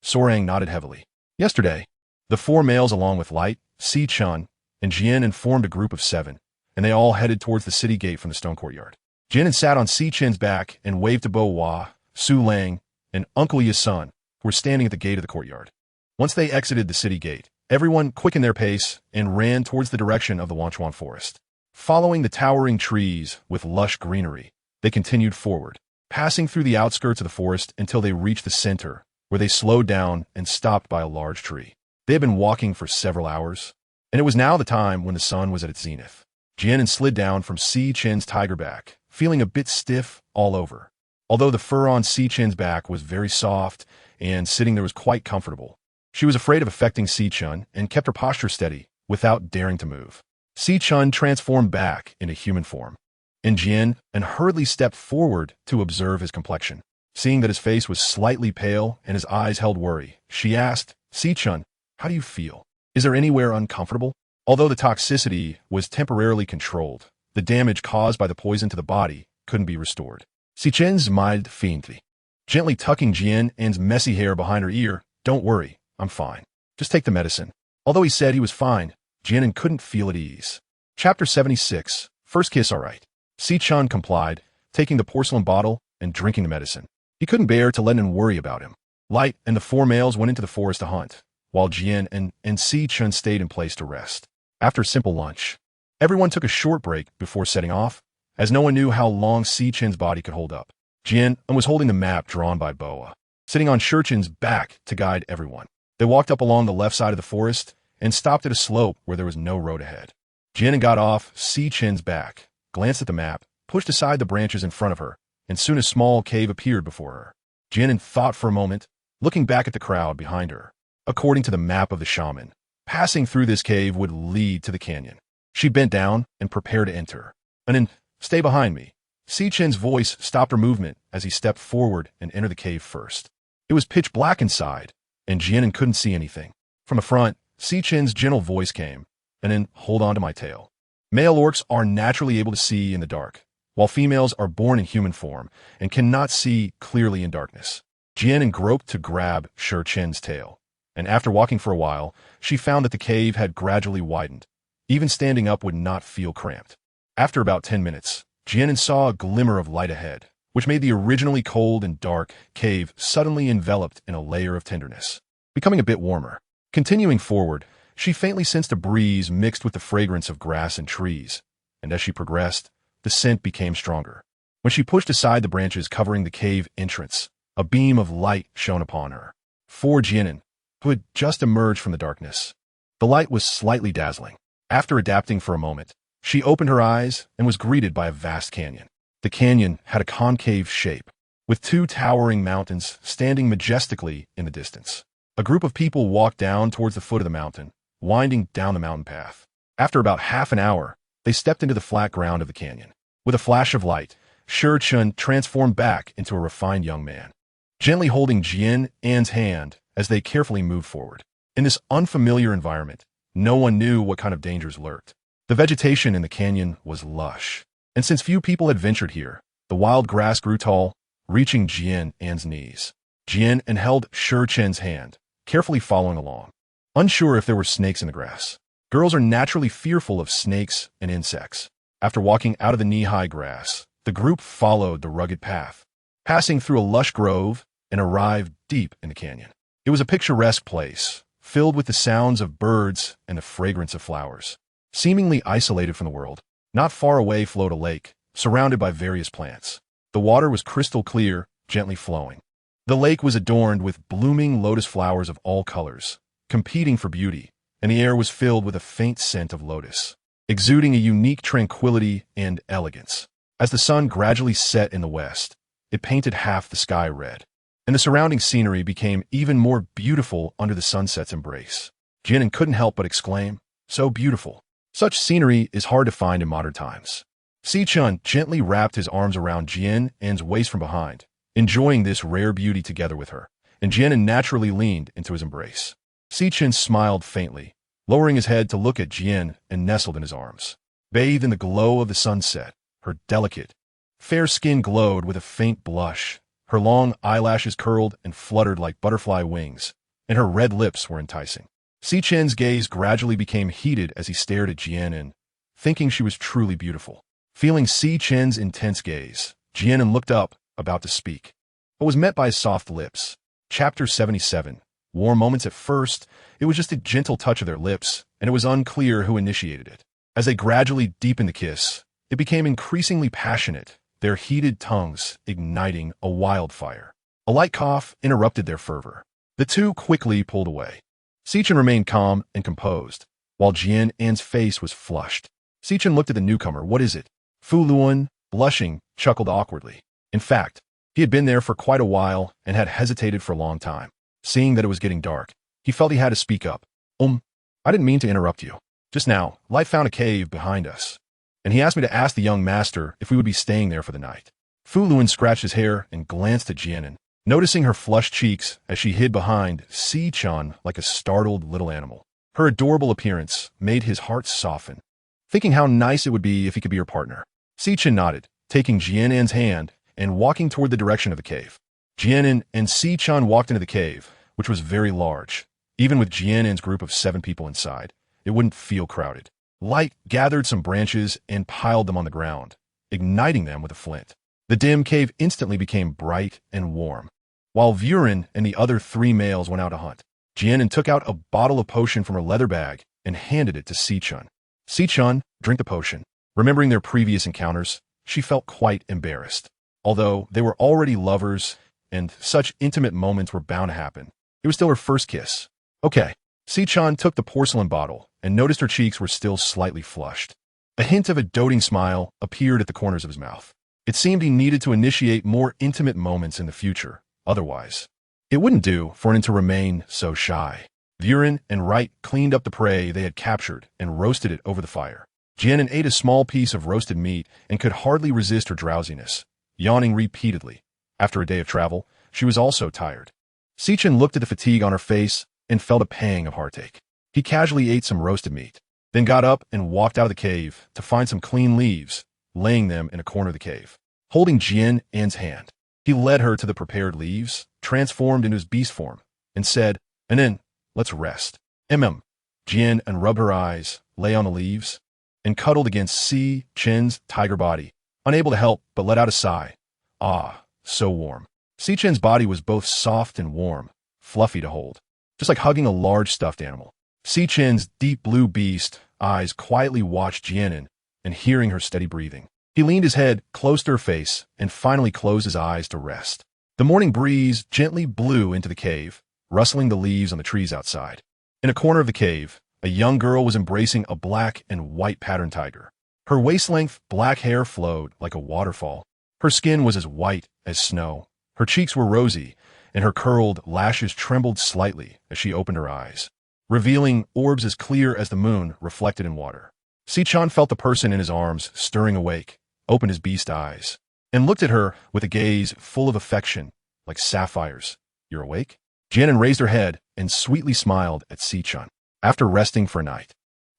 Sorang nodded heavily. Yesterday, the four males along with Light, Si-chun, and Jian An formed a group of 7, and they all headed towards the city gate from the stone courtyard. Jian An sat on Si-chun's back and waved to Bo Hua, Su Lang, and Uncle Yasun, who were standing at the gate of the courtyard. Once they exited the city gate, everyone quickened their pace and ran towards the direction of the Wanchuan forest. Following the towering trees with lush greenery, they continued forward, passing through the outskirts of the forest until they reached the center, where they slowed down and stopped by a large tree. They had been walking for several hours, and it was now the time when the sun was at its zenith. Jian An slid down from Si-chun's tiger back, feeling a bit stiff all over. Although the fur on Si-chun's back was very soft and sitting there was quite comfortable, she was afraid of affecting Si-chun and kept her posture steady without daring to move. Si-chun transformed back into human form, and Jian An hurriedly stepped forward to observe his complexion. Seeing that his face was slightly pale and his eyes held worry, she asked, Si-chun, how do you feel? Is there anywhere uncomfortable? Although the toxicity was temporarily controlled, the damage caused by the poison to the body couldn't be restored. Si-chun smiled faintly, gently tucking Jian An's messy hair behind her ear. Don't worry, I'm fine. Just take the medicine. Although he said he was fine, Jian An couldn't feel at ease. Chapter 76, First Kiss Alright. Si-chun complied, taking the porcelain bottle and drinking the medicine. He couldn't bear to let An worry about him. Light and the 4 males went into the forest to hunt, while Jian An and Si-chun stayed in place to rest. After a simple lunch, everyone took a short break before setting off, as no one knew how long Si-chun's body could hold up. Jian An was holding the map drawn by Boa, sitting on Shurchin's back to guide everyone. They walked up along the left side of the forest and stopped at a slope where there was no road ahead. Jian An got off Si-chun's back, glanced at the map, pushed aside the branches in front of her, and soon a small cave appeared before her. Jian An thought for a moment, looking back at the crowd behind her. According to the map of the shaman, passing through this cave would lead to the canyon. She bent down and prepared to enter. An, stay behind me. Si-chun's voice stopped her movement as he stepped forward and entered the cave first. It was pitch black inside, and Jian An couldn't see anything. From the front, Si-chun's gentle voice came, An, hold on to my tail. Male orcs are naturally able to see in the dark, while females are born in human form and cannot see clearly in darkness. Jian An groped to grab Shurchin's tail, and after walking for a while, she found that the cave had gradually widened. Even standing up would not feel cramped. After about 10 minutes, Jian An saw a glimmer of light ahead, which made the originally cold and dark cave suddenly enveloped in a layer of tenderness, becoming a bit warmer. Continuing forward, she faintly sensed a breeze mixed with the fragrance of grass and trees, and as she progressed, the scent became stronger. When she pushed aside the branches covering the cave entrance, a beam of light shone upon her. For Jian An, who had just emerged from the darkness, the light was slightly dazzling. After adapting for a moment, she opened her eyes and was greeted by a vast canyon. The canyon had a concave shape, with 2 towering mountains standing majestically in the distance. A group of people walked down towards the foot of the mountain, winding down the mountain path. After about half an hour, they stepped into the flat ground of the canyon. With a flash of light, Chun transformed back into a refined young man, gently holding Jian An's hand as they carefully moved forward. In this unfamiliar environment, no one knew what kind of dangers lurked. The vegetation in the canyon was lush, and since few people had ventured here, the wild grass grew tall, reaching Jian An's knees. Jian An held Chun's hand, carefully following along, unsure if there were snakes in the grass. Girls are naturally fearful of snakes and insects. After walking out of the knee-high grass, the group followed the rugged path, passing through a lush grove and arrived deep in the canyon. It was a picturesque place, filled with the sounds of birds and the fragrance of flowers. Seemingly isolated from the world, not far away flowed a lake, surrounded by various plants. The water was crystal clear, gently flowing. The lake was adorned with blooming lotus flowers of all colors, competing for beauty, and the air was filled with a faint scent of lotus, exuding a unique tranquility and elegance. As the sun gradually set in the west, it painted half the sky red, and the surrounding scenery became even more beautiful under the sunset's embrace. Jian An couldn't help but exclaim, "So beautiful." Such scenery is hard to find in modern times. Chun gently wrapped his arms around Jian An's waist from behind, enjoying this rare beauty together with her, and Jian An naturally leaned into his embrace. Chun smiled faintly, lowering his head to look at Jian and nestled in his arms. Bathed in the glow of the sunset, her delicate, fair skin glowed with a faint blush, her long eyelashes curled and fluttered like butterfly wings, and her red lips were enticing. Chun's gaze gradually became heated as he stared at Jian An, thinking she was truly beautiful. Feeling Chun's intense gaze, Jian An looked up, about to speak, but was met by his soft lips. Chapter 77. Warm moments. At first, it was just a gentle touch of their lips, and it was unclear who initiated it. As they gradually deepened the kiss, it became increasingly passionate, their heated tongues igniting a wildfire. A light cough interrupted their fervor. The two quickly pulled away. Chun remained calm and composed, while Jian An's face was flushed. Chun looked at the newcomer. "What is it?" Fu Luan, blushing, chuckled awkwardly. In fact, he had been there for quite a while and had hesitated for a long time. Seeing that it was getting dark, he felt he had to speak up. I didn't mean to interrupt you. Just now, Light found a cave behind us, and he asked me to ask the young master if we would be staying there for the night." Fu Luan scratched his hair and glanced at Jian An, noticing her flushed cheeks as she hid behind Chun like a startled little animal. Her adorable appearance made his heart soften, thinking how nice it would be if he could be her partner. Chun nodded, taking Jian An's hand and walking toward the direction of the cave. Jian An and Chun walked into the cave, which was very large. Even with Jian An's group of 7 people inside, it wouldn't feel crowded. Light gathered some branches and piled them on the ground, igniting them with a flint. The dim cave instantly became bright and warm. While Vuren and the other 3 males went out to hunt, Jian An took out a bottle of potion from her leather bag and handed it to Chun. "Chun, drink the potion." Remembering their previous encounters, she felt quite embarrassed. Although they were already lovers and such intimate moments were bound to happen, it was still her first kiss. "Okay." Chun took the porcelain bottle and noticed her cheeks were still slightly flushed. A hint of a doting smile appeared at the corners of his mouth. It seemed he needed to initiate more intimate moments in the future. Otherwise, it wouldn't do for him to remain so shy. Vuren and Wright cleaned up the prey they had captured and roasted it over the fire. Jian An ate a small piece of roasted meat and could hardly resist her drowsiness, yawning repeatedly. After a day of travel, she was also tired. Chun looked at the fatigue on her face and felt a pang of heartache. He casually ate some roasted meat, then got up and walked out of the cave to find some clean leaves, laying them in a corner of the cave. Holding Jian An's hand, he led her to the prepared leaves, transformed into his beast form, and said, "And then, let's rest." Jian An rubbed her eyes, lay on the leaves, and cuddled against Chun's tiger body, unable to help but let out a sigh. Ah, so warm. Chun's body was both soft and warm, fluffy to hold, just like hugging a large stuffed animal. Chun's deep blue beast eyes quietly watched Jian An, and hearing her steady breathing, he leaned his head close to her face and finally closed his eyes to rest. The morning breeze gently blew into the cave, rustling the leaves on the trees outside. In a corner of the cave, a young girl was embracing a black and white patterned tiger. Her waist-length black hair flowed like a waterfall. Her skin was as white as snow. Her cheeks were rosy, and her curled lashes trembled slightly as she opened her eyes, revealing orbs as clear as the moon reflected in water. Si-chan felt the person in his arms stirring awake, opened his beast eyes, and looked at her with a gaze full of affection, like sapphires. "You're awake?" Jian An raised her head and sweetly smiled at Si-chan. After resting for a night,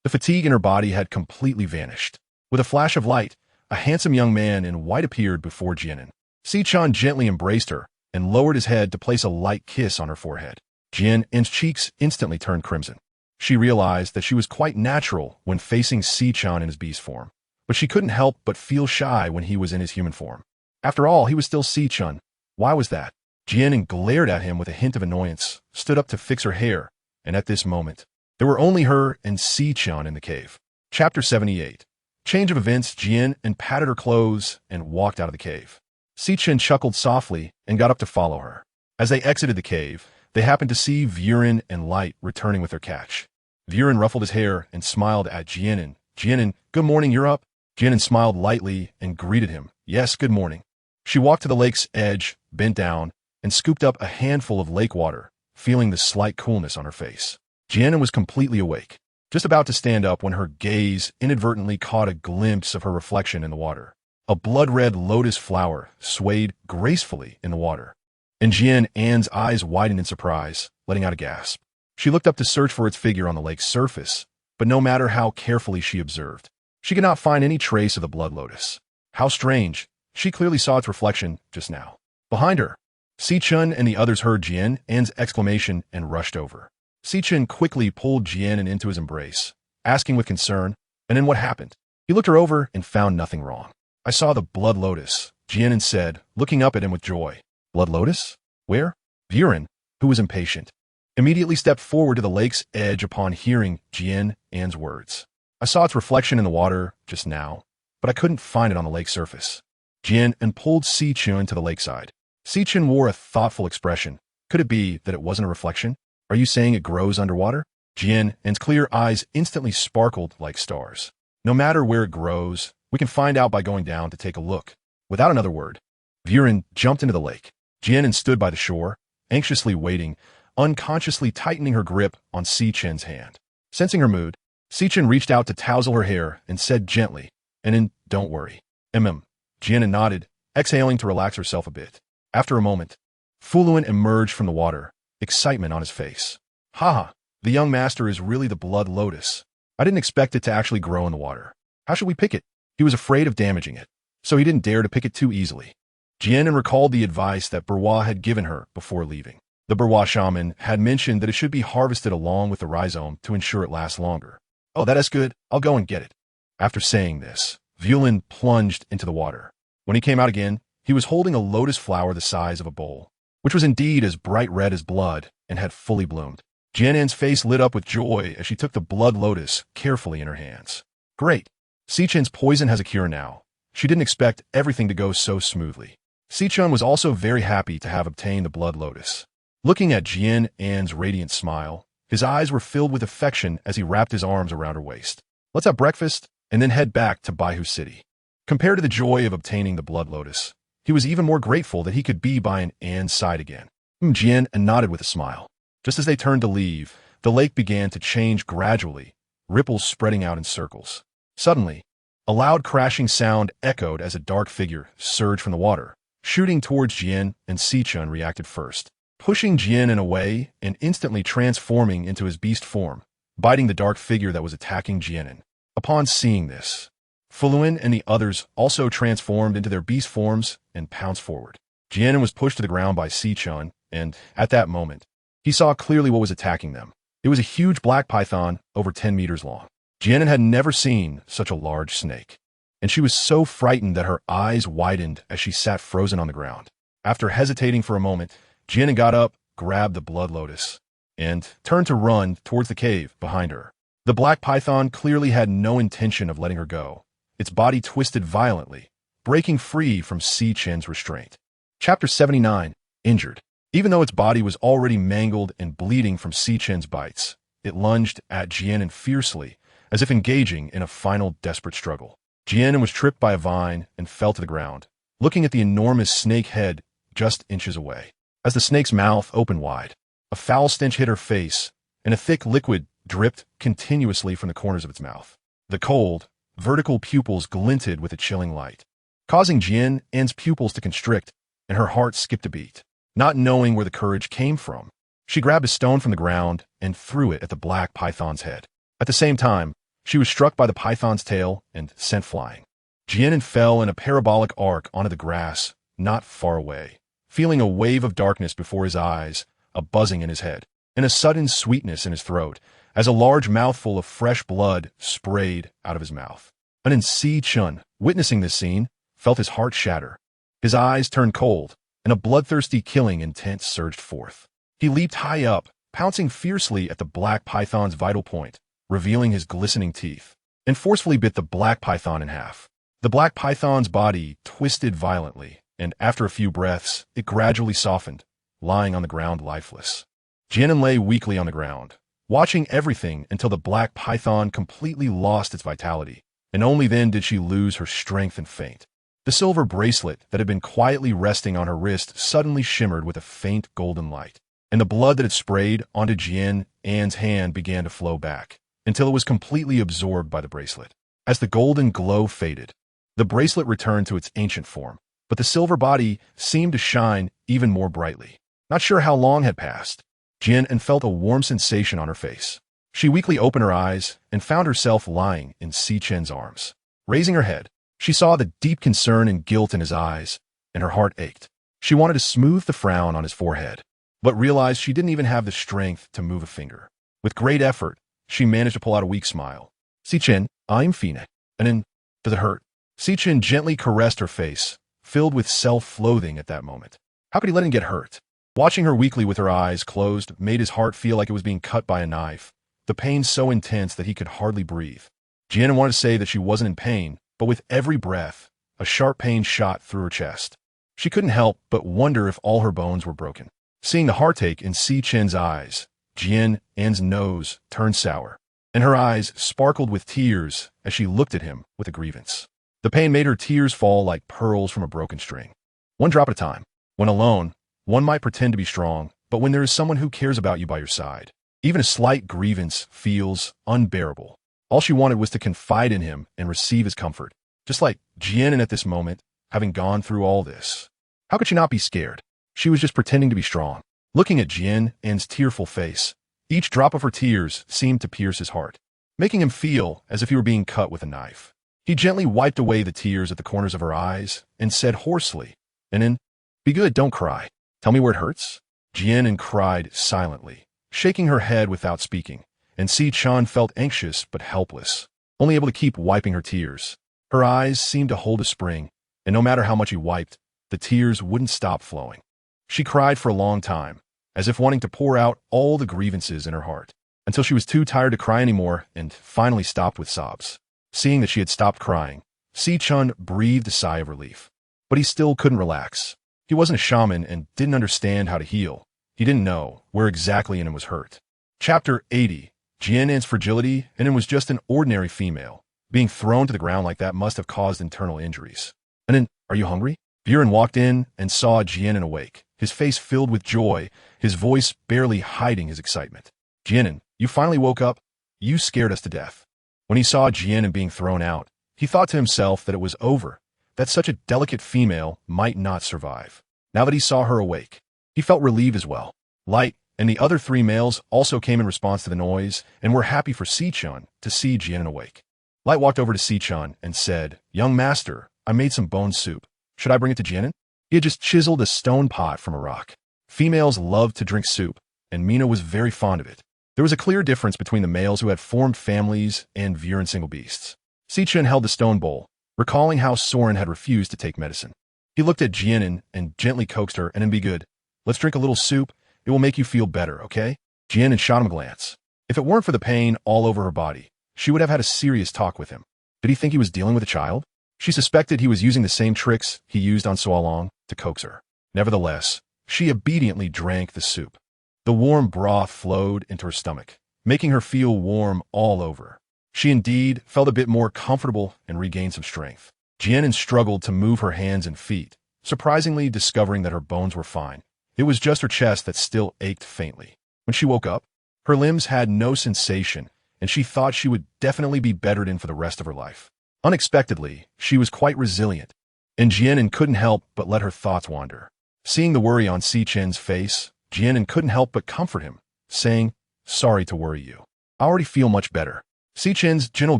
the fatigue in her body had completely vanished. With a flash of light, a handsome young man in white appeared before Jian An. Si-chan gently embraced her and lowered his head to place a light kiss on her forehead. Jian An's cheeks instantly turned crimson. She realized that she was quite natural when facing Si-chan in his beast form, but she couldn't help but feel shy when he was in his human form. After all, he was still Si-chan. Why was that? Jian An glared at him with a hint of annoyance, stood up to fix her hair, and at this moment, there were only her and Si-chan in the cave. Chapter 78. Change of events. Jian An patted her clothes and walked out of the cave. Si-chan chuckled softly and got up to follow her. As they exited the cave, they happened to see Viren and Light returning with their catch. Viren ruffled his hair and smiled at Jian An. "Jian An, good morning, you're up?" Jian An smiled lightly and greeted him. "Yes, good morning." She walked to the lake's edge, bent down, and scooped up a handful of lake water, feeling the slight coolness on her face. Jian An was completely awake, just about to stand up when her gaze inadvertently caught a glimpse of her reflection in the water. A blood-red lotus flower swayed gracefully in the water, and Jian An's eyes widened in surprise, letting out a gasp. She looked up to search for its figure on the lake's surface, but no matter how carefully she observed, she could not find any trace of the blood lotus. How strange! She clearly saw its reflection just now. Behind her, Si-chan and the others heard Jian An's exclamation and rushed over. Si-chan quickly pulled Jian An into his embrace, asking with concern, "And then what happened?" He looked her over and found nothing wrong. "I saw the blood lotus," Jian An said, looking up at him with joy. "Blood lotus? Where?" Viren, who was impatient, immediately stepped forward to the lake's edge upon hearing Jian An's words. "I saw its reflection in the water just now, but I couldn't find it on the lake surface." Jian An pulled Si-chan to the lakeside. Si-chan wore a thoughtful expression. Could it be that it wasn't a reflection? "Are you saying it grows underwater?" Jian An's clear eyes instantly sparkled like stars. "No matter where it grows, we can find out by going down to take a look." Without another word, Viren jumped into the lake. Jian An stood by the shore, anxiously waiting, unconsciously tightening her grip on Si-chan's hand. Sensing her mood, Si-chan reached out to tousle her hair and said gently, "And then, don't worry." Jian An nodded, exhaling to relax herself a bit. After a moment, Fuluan emerged from the water, excitement on his face. "Haha, the young master is really the blood lotus. I didn't expect it to actually grow in the water. How should we pick it?" He was afraid of damaging it, so he didn't dare to pick it too easily. Jian An recalled the advice that Burwa had given her before leaving. The Burwa shaman had mentioned that it should be harvested along with the rhizome to ensure it lasts longer. "Oh, that is good. I'll go and get it." After saying this, Violin plunged into the water. When he came out again, he was holding a lotus flower the size of a bowl, which was indeed as bright red as blood and had fully bloomed. Jian An's face lit up with joy as she took the blood lotus carefully in her hands. "Great! Si-chan's poison has a cure now." She didn't expect everything to go so smoothly. Si-chan was also very happy to have obtained the blood lotus. Looking at Jian An's radiant smile, his eyes were filled with affection as he wrapped his arms around her waist. "Let's have breakfast and then head back to Baihu City." Compared to the joy of obtaining the blood lotus, he was even more grateful that he could be by An's side again. Jian An nodded with a smile. Just as they turned to leave, the lake began to change gradually, ripples spreading out in circles. Suddenly, a loud crashing sound echoed as a dark figure surged from the water. Shooting towards Jian, and Si-chan reacted first, pushing Jian An away and instantly transforming into his beast form, biting the dark figure that was attacking Jian An. Upon seeing this, Fuluan and the others also transformed into their beast forms and pounced forward. Jian An was pushed to the ground by Si-chan, and, at that moment, he saw clearly what was attacking them. It was a huge black python over 10 meters long. Jian An had never seen such a large snake, and she was so frightened that her eyes widened as she sat frozen on the ground. After hesitating for a moment, Jian An got up, grabbed the blood lotus, and turned to run towards the cave behind her. The black python clearly had no intention of letting her go. Its body twisted violently, breaking free from Si-chan's restraint. Chapter 79. Injured. Even though its body was already mangled and bleeding from Si-chan's bites, it lunged at Jian An fiercely, as if engaging in a final desperate struggle. Jian An was tripped by a vine and fell to the ground, looking at the enormous snake head just inches away. as the snake's mouth opened wide. A foul stench hit her face, and a thick liquid dripped continuously from the corners of its mouth. The cold, vertical pupils glinted with a chilling light, causing Jian An's pupils to constrict, and her heart skipped a beat. Not knowing where the courage came from, she grabbed a stone from the ground and threw it at the black python's head. At the same time, she was struck by the python's tail and sent flying. Jian An fell in a parabolic arc onto the grass, not far away, feeling a wave of darkness before his eyes, a buzzing in his head, and a sudden sweetness in his throat, as a large mouthful of fresh blood sprayed out of his mouth. And Si Chun, witnessing this scene, felt his heart shatter. His eyes turned cold, and a bloodthirsty killing intent surged forth. He leaped high up, pouncing fiercely at the black python's vital point, revealing his glistening teeth, and forcefully bit the black python in half. The black python's body twisted violently, and after a few breaths, it gradually softened, lying on the ground lifeless. Jian An lay weakly on the ground, watching everything until the black python completely lost its vitality, and only then did she lose her strength and faint. The silver bracelet that had been quietly resting on her wrist suddenly shimmered with a faint golden light, and the blood that had sprayed onto Jian An's hand began to flow back, until it was completely absorbed by the bracelet. As the golden glow faded, the bracelet returned to its ancient form, but the silver body seemed to shine even more brightly. Not sure how long had passed, Jian An felt a warm sensation on her face. She weakly opened her eyes and found herself lying in Si Chen's arms. Raising her head, she saw the deep concern and guilt in his eyes, and her heart ached. She wanted to smooth the frown on his forehead, but realized she didn't even have the strength to move a finger. With great effort, she managed to pull out a weak smile. Si Chen, I'm fine. And then, does it hurt? Si Chen gently caressed her face, filled with self-loathing at that moment. How could he let him get hurt? Watching her weakly with her eyes closed made his heart feel like it was being cut by a knife, the pain so intense that he could hardly breathe. Jian An wanted to say that she wasn't in pain, but with every breath, a sharp pain shot through her chest. She couldn't help but wonder if all her bones were broken. Seeing the heartache in Si Chen's eyes, Jian An's nose turned sour, and her eyes sparkled with tears as she looked at him with a grievance. The pain made her tears fall like pearls from a broken string. One drop at a time. When alone, one might pretend to be strong, but when there is someone who cares about you by your side, even a slight grievance feels unbearable. All she wanted was to confide in him and receive his comfort, just like Jian An at this moment, having gone through all this. How could she not be scared? She was just pretending to be strong. Looking at Jian An's tearful face, each drop of her tears seemed to pierce his heart, making him feel as if he were being cut with a knife. He gently wiped away the tears at the corners of her eyes and said hoarsely, "And then, be good, don't cry. Tell me where it hurts." Jian An cried silently, shaking her head without speaking, and Si Chan felt anxious but helpless, only able to keep wiping her tears. Her eyes seemed to hold a spring, and no matter how much he wiped, the tears wouldn't stop flowing. She cried for a long time, as if wanting to pour out all the grievances in her heart, until she was too tired to cry anymore and finally stopped with sobs. Seeing that she had stopped crying, Si Chun breathed a sigh of relief. But he still couldn't relax. He wasn't a shaman and didn't understand how to heal. He didn't know where exactly in him was hurt. Chapter 80. Jian An's fragility and it was just an ordinary female. Being thrown to the ground like that must have caused internal injuries. And then, are you hungry? Buren walked in and saw Jian An awake, his face filled with joy, his voice barely hiding his excitement. Jian An, you finally woke up? You scared us to death. When he saw Jian An being thrown out, he thought to himself that it was over, that such a delicate female might not survive. Now that he saw her awake, he felt relieved as well. Light and the other three males also came in response to the noise and were happy for Si-chan to see Jian An awake. Light walked over to Si-chan and said, "Young master, I made some bone soup. Should I bring it to Jian An?" He had just chiseled a stone pot from a rock. Females loved to drink soup, and Mina was very fond of it. There was a clear difference between the males who had formed families and Viren single beasts. Si-chan held the stone bowl, recalling how Soren had refused to take medicine. He looked at Jian An and gently coaxed her, "And then be good. Let's drink a little soup. It will make you feel better, okay?" Jian An shot him a glance. If it weren't for the pain all over her body, she would have had a serious talk with him. Did he think he was dealing with a child? She suspected he was using the same tricks he used on Soalong to coax her. Nevertheless, she obediently drank the soup. The warm broth flowed into her stomach, making her feel warm all over. She indeed felt a bit more comfortable and regained some strength. Jian An struggled to move her hands and feet, surprisingly discovering that her bones were fine, It was just her chest that still ached faintly. When she woke up, her limbs had no sensation, and she thought she would definitely be bedridden in for the rest of her life. Unexpectedly, she was quite resilient, and Jian An couldn't help but let her thoughts wander. Seeing the worry on Si Chen's face, Jian An couldn't help but comfort him, saying, "Sorry to worry you. I already feel much better." Si Chen's gentle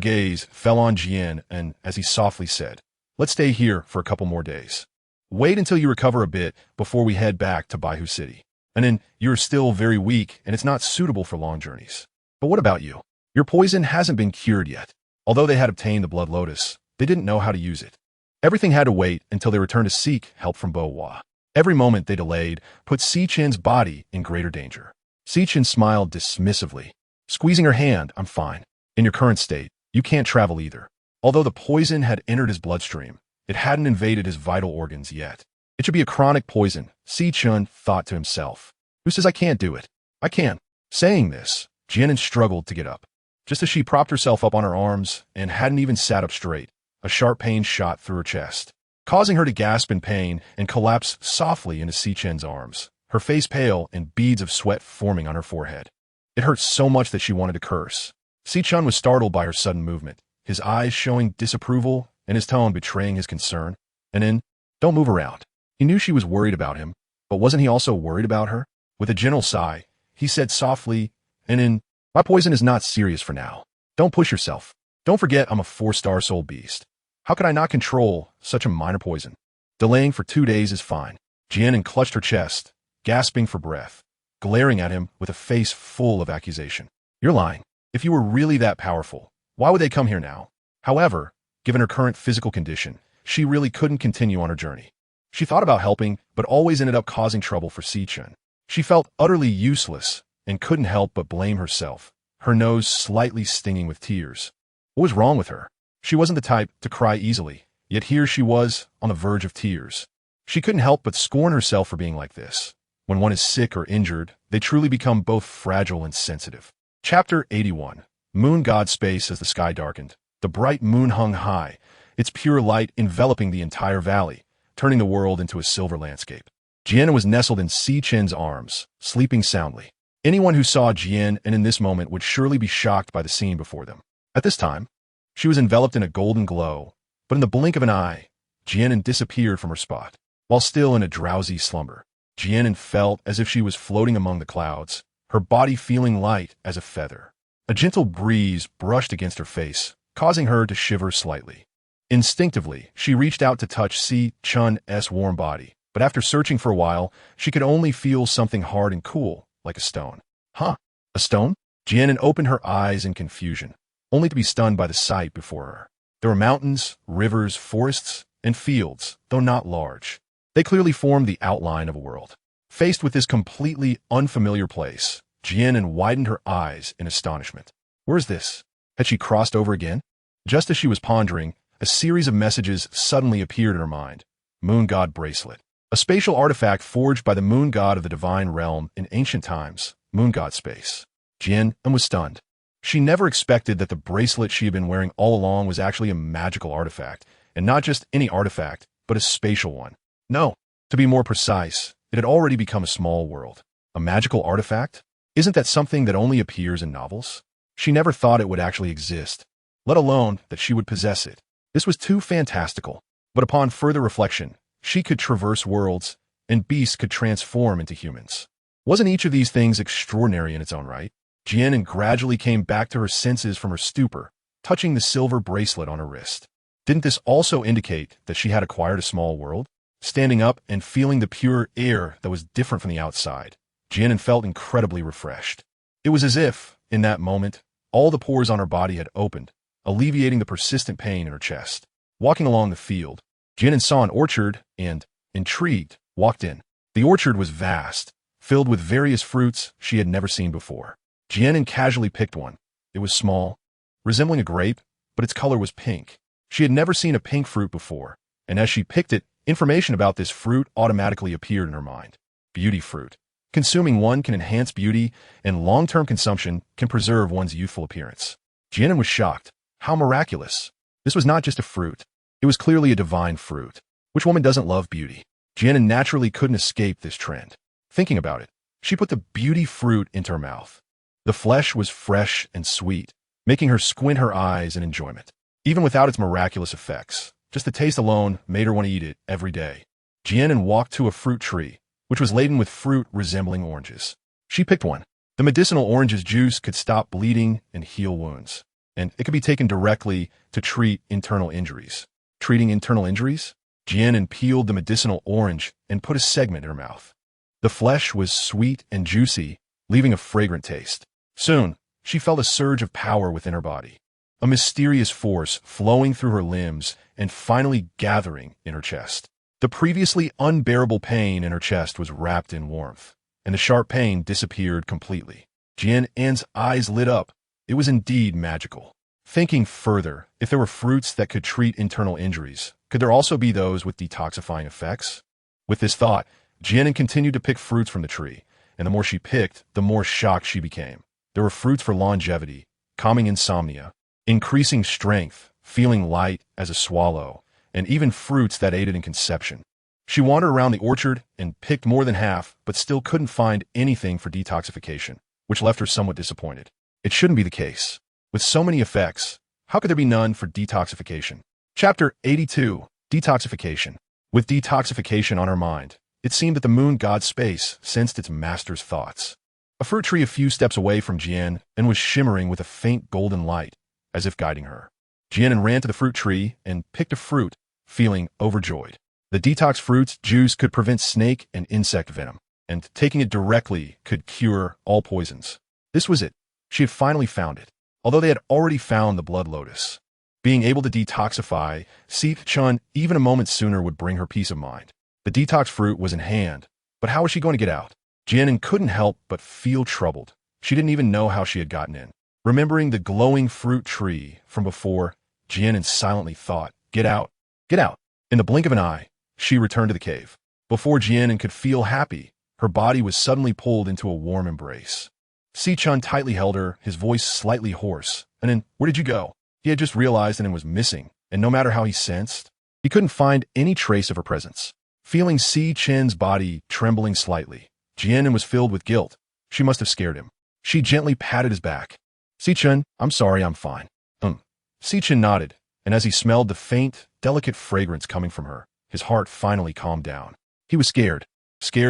gaze fell on Jian An as he softly said, "Let's stay here for a couple more days. Wait until you recover a bit before we head back to Baihu City. And then you're still very weak and it's not suitable for long journeys. But what about you? Your poison hasn't been cured yet." Although they had obtained the blood lotus, they didn't know how to use it. Everything had to wait until they returned to seek help from Bo Hua. Every moment they delayed put Si Chen's body in greater danger. Si Chen smiled dismissively, squeezing her hand. "I'm fine. In your current state, you can't travel either." Although the poison had entered his bloodstream, it hadn't invaded his vital organs yet. It should be a chronic poison, Si Chen thought to himself. Who says I can't do it? I can. Saying this, Jian An struggled to get up. Just as she propped herself up on her arms and hadn't even sat up straight, a sharp pain shot through her chest, causing her to gasp in pain and collapse softly into Si Chen's arms, her face pale and beads of sweat forming on her forehead. It hurt so much that she wanted to curse. Si Chen was startled by her sudden movement, his eyes showing disapproval and his tone betraying his concern. And then, "Don't move around." He knew she was worried about him, but wasn't he also worried about her? With a gentle sigh, he said softly, "And then, my poison is not serious for now. Don't push yourself. Don't forget I'm a 4-star soul beast. How could I not control such a minor poison? Delaying for 2 days is fine." Jian An clutched her chest, gasping for breath, glaring at him with a face full of accusation. "You're lying. If you were really that powerful, why would they come here now?" However, given her current physical condition, she really couldn't continue on her journey. She thought about helping, but always ended up causing trouble for Si Chen. She felt utterly useless and couldn't help but blame herself, her nose slightly stinging with tears. What was wrong with her? She wasn't the type to cry easily, yet here she was on the verge of tears. She couldn't help but scorn herself for being like this. When one is sick or injured, they truly become both fragile and sensitive. Chapter 81. Moon God Space. As the sky darkened, the bright moon hung high, its pure light enveloping the entire valley, turning the world into a silver landscape. Jian An was nestled in Si Chen's arms, sleeping soundly. Anyone who saw Jian An in this moment would surely be shocked by the scene before them. At this time, she was enveloped in a golden glow, but in the blink of an eye, Jian An disappeared from her spot. While still in a drowsy slumber, Jian An felt as if she was floating among the clouds, her body feeling light as a feather. A gentle breeze brushed against her face, causing her to shiver slightly. Instinctively, she reached out to touch Si Chen's warm body, but after searching for a while, she could only feel something hard and cool, like a stone. Huh? A stone? Jian An opened her eyes in confusion, only to be stunned by the sight before her. There were mountains, rivers, forests, and fields, though not large. They clearly formed the outline of a world. Faced with this completely unfamiliar place, Jian An widened her eyes in astonishment. Where is this? Had she crossed over again? Just as she was pondering, a series of messages suddenly appeared in her mind. Moon God Bracelet. A spatial artifact forged by the moon god of the divine realm in ancient times. Moon God Space. Jian An was stunned. She never expected that the bracelet she had been wearing all along was actually a magical artifact, and not just any artifact, but a spatial one. No, to be more precise, it had already become a small world. A magical artifact? Isn't that something that only appears in novels? She never thought it would actually exist, let alone that she would possess it. This was too fantastical, but upon further reflection, she could traverse worlds, and beasts could transform into humans. Wasn't each of these things extraordinary in its own right? Jian An gradually came back to her senses from her stupor, touching the silver bracelet on her wrist. Didn't this also indicate that she had acquired a small world? Standing up and feeling the pure air that was different from the outside, Jian An felt incredibly refreshed. It was as if, in that moment, all the pores on her body had opened, alleviating the persistent pain in her chest. Walking along the field, Jian An saw an orchard and, intrigued, walked in. The orchard was vast, filled with various fruits she had never seen before. Jian An casually picked one. It was small, resembling a grape, but its color was pink. She had never seen a pink fruit before, and as she picked it, information about this fruit automatically appeared in her mind. Beauty fruit. Consuming one can enhance beauty, and long-term consumption can preserve one's youthful appearance. Jian An was shocked. How miraculous. This was not just a fruit. It was clearly a divine fruit. Which woman doesn't love beauty? Jian An naturally couldn't escape this trend. Thinking about it, she put the beauty fruit into her mouth. The flesh was fresh and sweet, making her squint her eyes in enjoyment. Even without its miraculous effects, just the taste alone made her want to eat it every day. Jian An walked to a fruit tree, which was laden with fruit resembling oranges. She picked one. The medicinal orange's juice could stop bleeding and heal wounds, and it could be taken directly to treat internal injuries. Treating internal injuries? Jian An peeled the medicinal orange and put a segment in her mouth. The flesh was sweet and juicy, leaving a fragrant taste. Soon, she felt a surge of power within her body, a mysterious force flowing through her limbs and finally gathering in her chest. The previously unbearable pain in her chest was wrapped in warmth, and the sharp pain disappeared completely. Jian An's eyes lit up. It was indeed magical. Thinking further, if there were fruits that could treat internal injuries, could there also be those with detoxifying effects? With this thought, Jian An continued to pick fruits from the tree, and the more she picked, the more shocked she became. There were fruits for longevity, calming insomnia, increasing strength, feeling light as a swallow, and even fruits that aided in conception. She wandered around the orchard and picked more than half, but still couldn't find anything for detoxification, which left her somewhat disappointed. It shouldn't be the case. With so many effects, how could there be none for detoxification? Chapter 82. Detoxification. With detoxification on her mind, it seemed that the moon god's space sensed its master's thoughts. A fruit tree a few steps away from Jian An was shimmering with a faint golden light, as if guiding her. Jian An ran to the fruit tree and picked a fruit, feeling overjoyed. The detox fruit's juice could prevent snake and insect venom, and taking it directly could cure all poisons. This was it. She had finally found it, although they had already found the blood lotus. Being able to detoxify Si-Chun even a moment sooner would bring her peace of mind. The detox fruit was in hand, but how was she going to get out? Jian An couldn't help but feel troubled. She didn't even know how she had gotten in. Remembering the glowing fruit tree from before, Jian An silently thought, "Get out, get out." In the blink of an eye, she returned to the cave. Before Jian An could feel happy, her body was suddenly pulled into a warm embrace. Si-Chun tightly held her, his voice slightly hoarse. "And then, where did you go?" He had just realized An was missing, and no matter how he sensed, he couldn't find any trace of her presence. Feeling Si-Chun's body trembling slightly, Jian An was filled with guilt. She must have scared him. She gently patted his back. "Si-Chun, I'm sorry, I'm fine." Si-Chun nodded, and as he smelled the faint, delicate fragrance coming from her, his heart finally calmed down. He was scared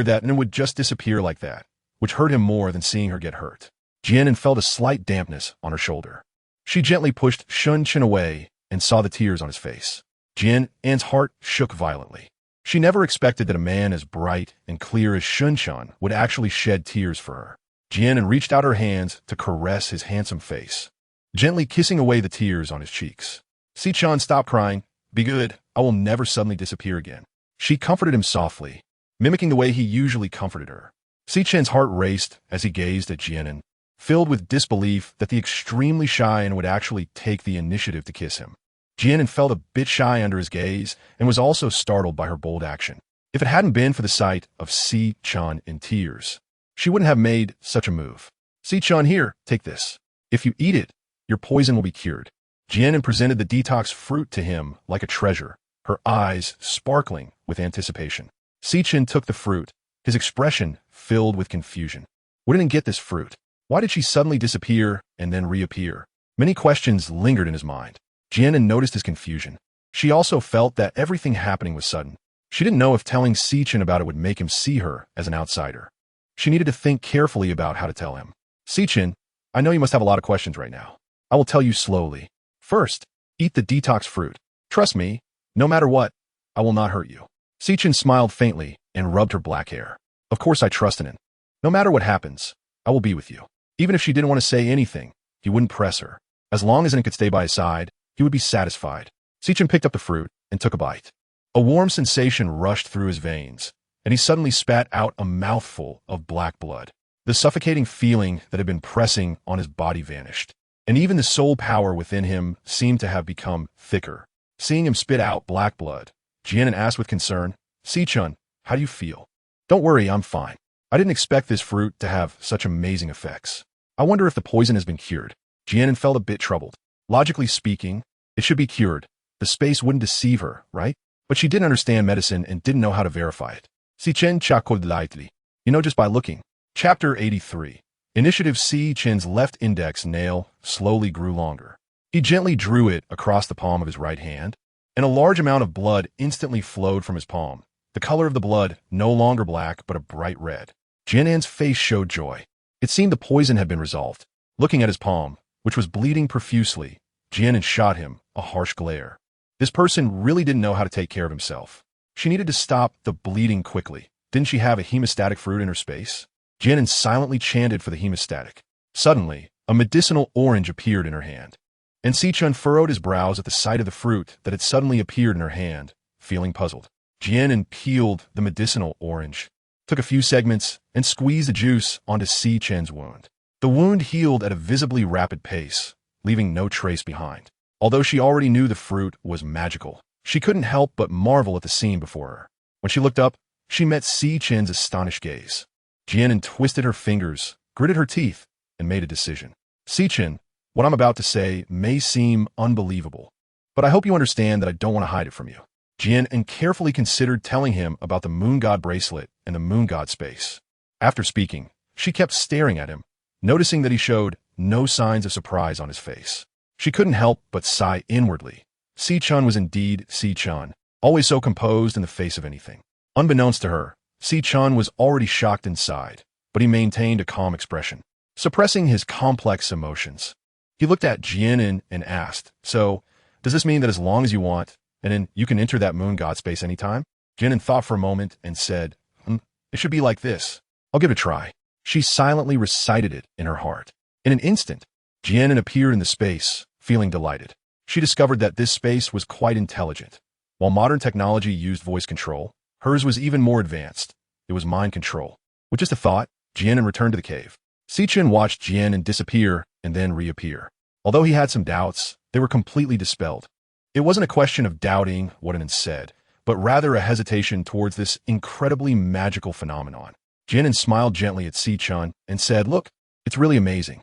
that An would just disappear like that, which hurt him more than seeing her get hurt. Jian An felt a slight dampness on her shoulder. She gently pushed Shun-Chun away and saw the tears on his face. Jian An's heart shook violently. She never expected that a man as bright and clear as Shun-Chun would actually shed tears for her. Jian An reached out her hands to caress his handsome face, gently kissing away the tears on his cheeks. Si-Chun, stop crying. Be good. I will never suddenly disappear again. She comforted him softly, mimicking the way he usually comforted her. Si-Chun's heart raced as he gazed at Jian An, filled with disbelief that the extremely shy An would actually take the initiative to kiss him. Jian An felt a bit shy under his gaze and was also startled by her bold action. If it hadn't been for the sight of Si-Chun in tears, she wouldn't have made such a move. "Si-Chun, here, take this. If you eat it, your poison will be cured." Jian An presented the detox fruit to him like a treasure, her eyes sparkling with anticipation. Si-Chun took the fruit, his expression filled with confusion. Where did An get this fruit? Why did she suddenly disappear and then reappear? Many questions lingered in his mind. Jian An noticed his confusion. She also felt that everything happening was sudden. She didn't know if telling Si-Chun about it would make him see her as an outsider. She needed to think carefully about how to tell him. "Si-Chun, I know you must have a lot of questions right now. I will tell you slowly. First, eat the detox fruit. Trust me, no matter what, I will not hurt you." Si-Chun smiled faintly and rubbed her black hair. "Of course I trust in it. No matter what happens, I will be with you." Even if she didn't want to say anything, he wouldn't press her. As long as An could stay by his side, he would be satisfied. Si-Chun picked up the fruit and took a bite. A warm sensation rushed through his veins, and he suddenly spat out a mouthful of black blood. The suffocating feeling that had been pressing on his body vanished, and even the soul power within him seemed to have become thicker. Seeing him spit out black blood, Jian An asked with concern, "Si-Chun, how do you feel?" "Don't worry, I'm fine. I didn't expect this fruit to have such amazing effects. I wonder if the poison has been cured." Jian An felt a bit troubled. Logically speaking, it should be cured. The space wouldn't deceive her, right? But she didn't understand medicine and didn't know how to verify it. Si-Chun chuckled lightly. Just by looking. Chapter 83. Initiative C. Chin's left index nail slowly grew longer. He gently drew it across the palm of his right hand, and a large amount of blood instantly flowed from his palm. The color of the blood no longer black, but a bright red. Jian An's face showed joy. It seemed the poison had been resolved. Looking at his palm, which was bleeding profusely, Jian An shot him a harsh glare. This person really didn't know how to take care of himself. She needed to stop the bleeding quickly. Didn't she have a hemostatic fruit in her space? Jian An silently chanted for the hemostatic. Suddenly, a medicinal orange appeared in her hand. And Sichun furrowed his brows at the sight of the fruit that had suddenly appeared in her hand, feeling puzzled. Jian An peeled the medicinal orange, took a few segments, and squeezed the juice onto Sichun's wound. The wound healed at a visibly rapid pace, leaving no trace behind. Although she already knew the fruit was magical, she couldn't help but marvel at the scene before her. When she looked up, she met Sichun's astonished gaze. Jian An twisted her fingers, gritted her teeth, and made a decision. Sichun, what I'm about to say may seem unbelievable, but I hope you understand that I don't want to hide it from you. Jian An carefully considered telling him about the moon god bracelet and the moon god space. After speaking, she kept staring at him, noticing that he showed no signs of surprise on his face. She couldn't help but sigh inwardly. Sichun was indeed Sichun, always so composed in the face of anything. Unbeknownst to her, Sichun was already shocked inside, but he maintained a calm expression, suppressing his complex emotions. He looked at Jian An and asked, "So, does this mean that as long as you want, and then you can enter that moon god space anytime?" Jian An thought for a moment and said, "It should be like this. I'll give it a try." She silently recited it in her heart. In an instant, Jian An appeared in the space, feeling delighted. She discovered that this space was quite intelligent. While modern technology used voice control, hers was even more advanced. It was mind control. With just a thought, Jian An returned to the cave. Sichun watched Jian An disappear and then reappear. Although he had some doubts, they were completely dispelled. It wasn't a question of doubting what An said, but rather a hesitation towards this incredibly magical phenomenon. Jian An smiled gently at Sichun and said, "Look, it's really amazing.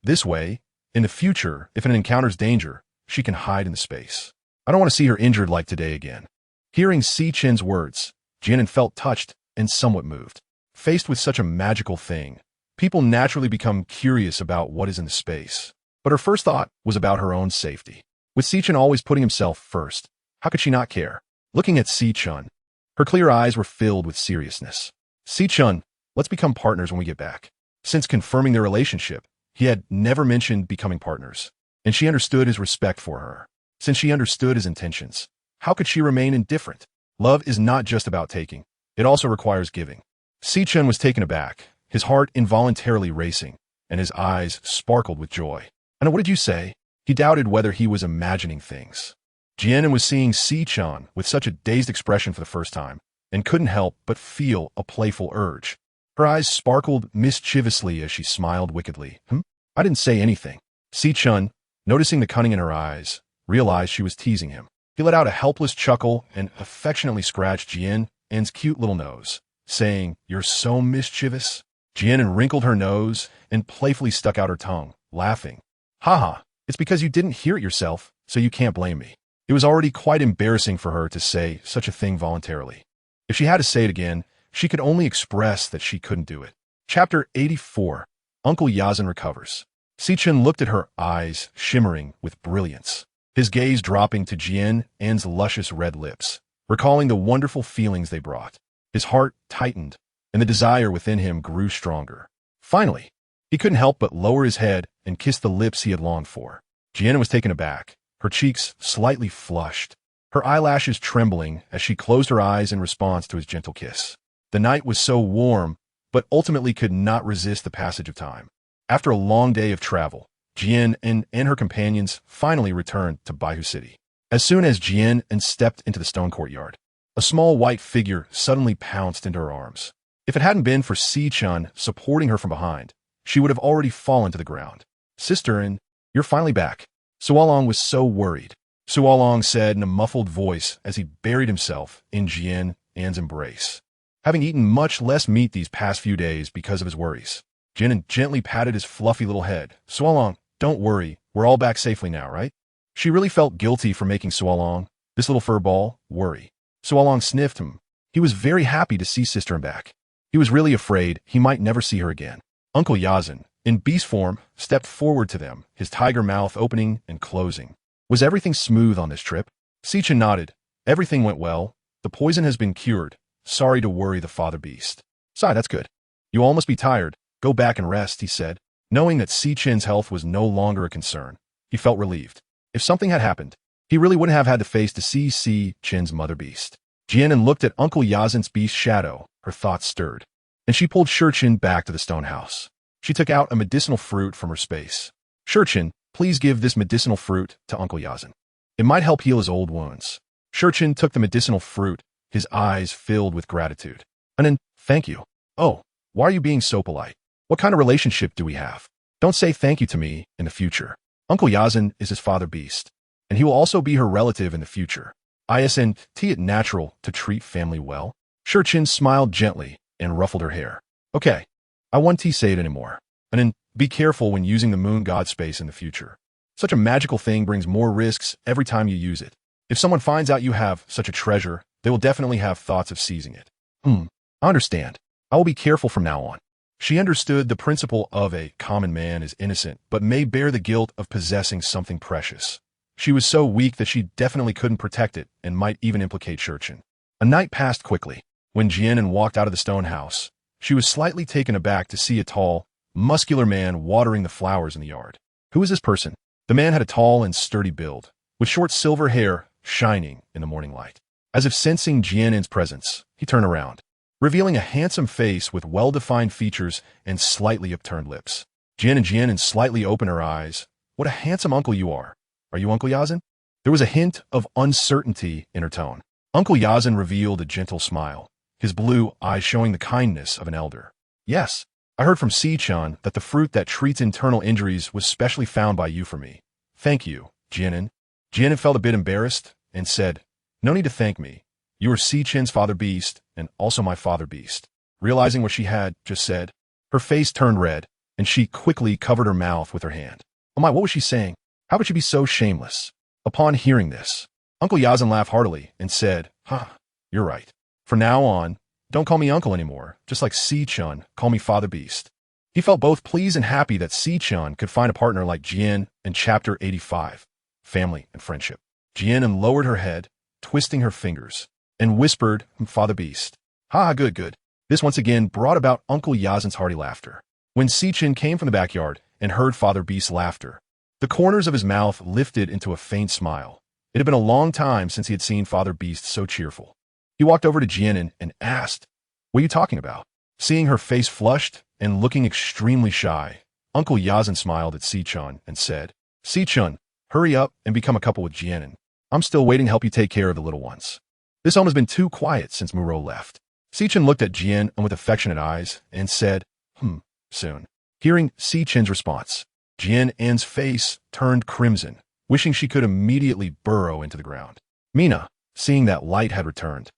This way, in the future, if An encounters danger, she can hide in the space. I don't want to see her injured like today again." Hearing Sichun's words, Jian An felt touched and somewhat moved. Faced with such a magical thing, people naturally become curious about what is in the space. But her first thought was about her own safety. With Sichun always putting himself first, how could she not care? Looking at Sichun, her clear eyes were filled with seriousness. "Sichun, let's become partners when we get back." Since confirming their relationship, he had never mentioned becoming partners, and she understood his respect for her. Since she understood his intentions, how could she remain indifferent? Love is not just about taking. It also requires giving. Sichun was taken aback, his heart involuntarily racing, and his eyes sparkled with joy. "And what did you say?" He doubted whether he was imagining things. Jian An was seeing Sichun with such a dazed expression for the first time, and couldn't help but feel a playful urge. Her eyes sparkled mischievously as she smiled wickedly. I didn't say anything." Sichun, noticing the cunning in her eyes, realized she was teasing him. He let out a helpless chuckle and affectionately scratched Jian An's cute little nose, saying, "You're so mischievous." Jian An wrinkled her nose and playfully stuck out her tongue, laughing. "Haha, it's because you didn't hear it yourself, so you can't blame me." It was already quite embarrassing for her to say such a thing voluntarily. If she had to say it again, she could only express that she couldn't do it. Chapter 84. Uncle Eyesand recovers. Sichun looked at her eyes, shimmering with brilliance, his gaze dropping to Jian An's luscious red lips, recalling the wonderful feelings they brought. His heart tightened, and the desire within him grew stronger. Finally, he couldn't help but lower his head and kiss the lips he had longed for. Jian An was taken aback, her cheeks slightly flushed, her eyelashes trembling as she closed her eyes in response to his gentle kiss. The night was so warm, but ultimately could not resist the passage of time. After a long day of travel, Jian An and her companions finally returned to Baihu City. As soon as Jian An stepped into the stone courtyard, a small white figure suddenly pounced into her arms. If it hadn't been for Sichun supporting her from behind, she would have already fallen to the ground. "Sister An, you're finally back." Sualong was so worried. Sualong said in a muffled voice as he buried himself in Jian An's embrace, having eaten much less meat these past few days because of his worries. Jian An gently patted his fluffy little head. "Sualong, don't worry, we're all back safely now, right?" She really felt guilty for making Sualong, this little fur ball, worry. Sualong sniffed him. He was very happy to see Sister An back. He was really afraid he might never see her again. Uncle Yazan, in beast form, stepped forward to them, his tiger mouth opening and closing. Was everything smooth on this trip? Sichin nodded. Everything went well. The poison has been cured. Sorry to worry the father beast. Sigh, that's good. You all must be tired. Go back and rest, he said. Knowing that Sichin's health was no longer a concern, he felt relieved. If something had happened, he really wouldn't have had to face to see Sichin's mother beast. Jian An looked at Uncle Yazan's beast shadow. Her thoughts stirred, and she pulled Shurchin back to the stone house. She took out a medicinal fruit from her space. Shurchin, please give this medicinal fruit to Uncle Yazan. It might help heal his old wounds. Shurchin took the medicinal fruit, his eyes filled with gratitude. Anan, thank you. Oh, why are you being so polite? What kind of relationship do we have? Don't say thank you to me in the future. Uncle Yazan is his father beast, and he will also be her relative in the future. Eyesand, it natural to treat family well? Shurchin smiled gently and ruffled her hair. Okay, I won't say it anymore. Anan, be careful when using the moon god space in the future. Such a magical thing brings more risks every time you use it. If someone finds out you have such a treasure, they will definitely have thoughts of seizing it. I understand. I will be careful from now on. She understood the principle of a common man is innocent, but may bear the guilt of possessing something precious. She was so weak that she definitely couldn't protect it and might even implicate Shurchin. A night passed quickly. When Jian An walked out of the stone house, she was slightly taken aback to see a tall, muscular man watering the flowers in the yard. Who is this person? The man had a tall and sturdy build, with short silver hair shining in the morning light. As if sensing Jian An's presence, he turned around, revealing a handsome face with well-defined features and slightly upturned lips. Jian An slightly opened her eyes. What a handsome uncle you are. Are you Uncle Yazan? There was a hint of uncertainty in her tone. Uncle Yazan revealed a gentle smile, his blue eyes showing the kindness of an elder. Yes, I heard from Sichin that the fruit that treats internal injuries was specially found by you for me. Thank you, Jian An. Jian An felt a bit embarrassed and said, no need to thank me. You are Sichin's father beast and also my father beast. Realizing what she had just said, her face turned red and she quickly covered her mouth with her hand. Oh my, what was she saying? How could she be so shameless? Upon hearing this, Uncle Yazan laughed heartily and said, you're right. From now on, don't call me uncle anymore. Just like Sichin, call me father beast. He felt both pleased and happy that Sichin could find a partner like Jian in Chapter 85, Family and Friendship. Jian An lowered her head, twisting her fingers, and whispered, Father Beast. Good, good. This once again brought about Uncle Yazan's hearty laughter. When Sichin came from the backyard and heard Father Beast's laughter, the corners of his mouth lifted into a faint smile. It had been a long time since he had seen Father Beast so cheerful. He walked over to Jian An and asked, what are you talking about? Seeing her face flushed and looking extremely shy, Uncle Yazan smiled at Sichin and said, Sichin, hurry up and become a couple with Jian An. I'm still waiting to help you take care of the little ones. This home has been too quiet since Muro left. Sichin looked at Jian An with affectionate eyes and said, soon. Hearing Sichin's response, Jian An's face turned crimson, wishing she could immediately burrow into the ground. Mina, seeing that light had returned,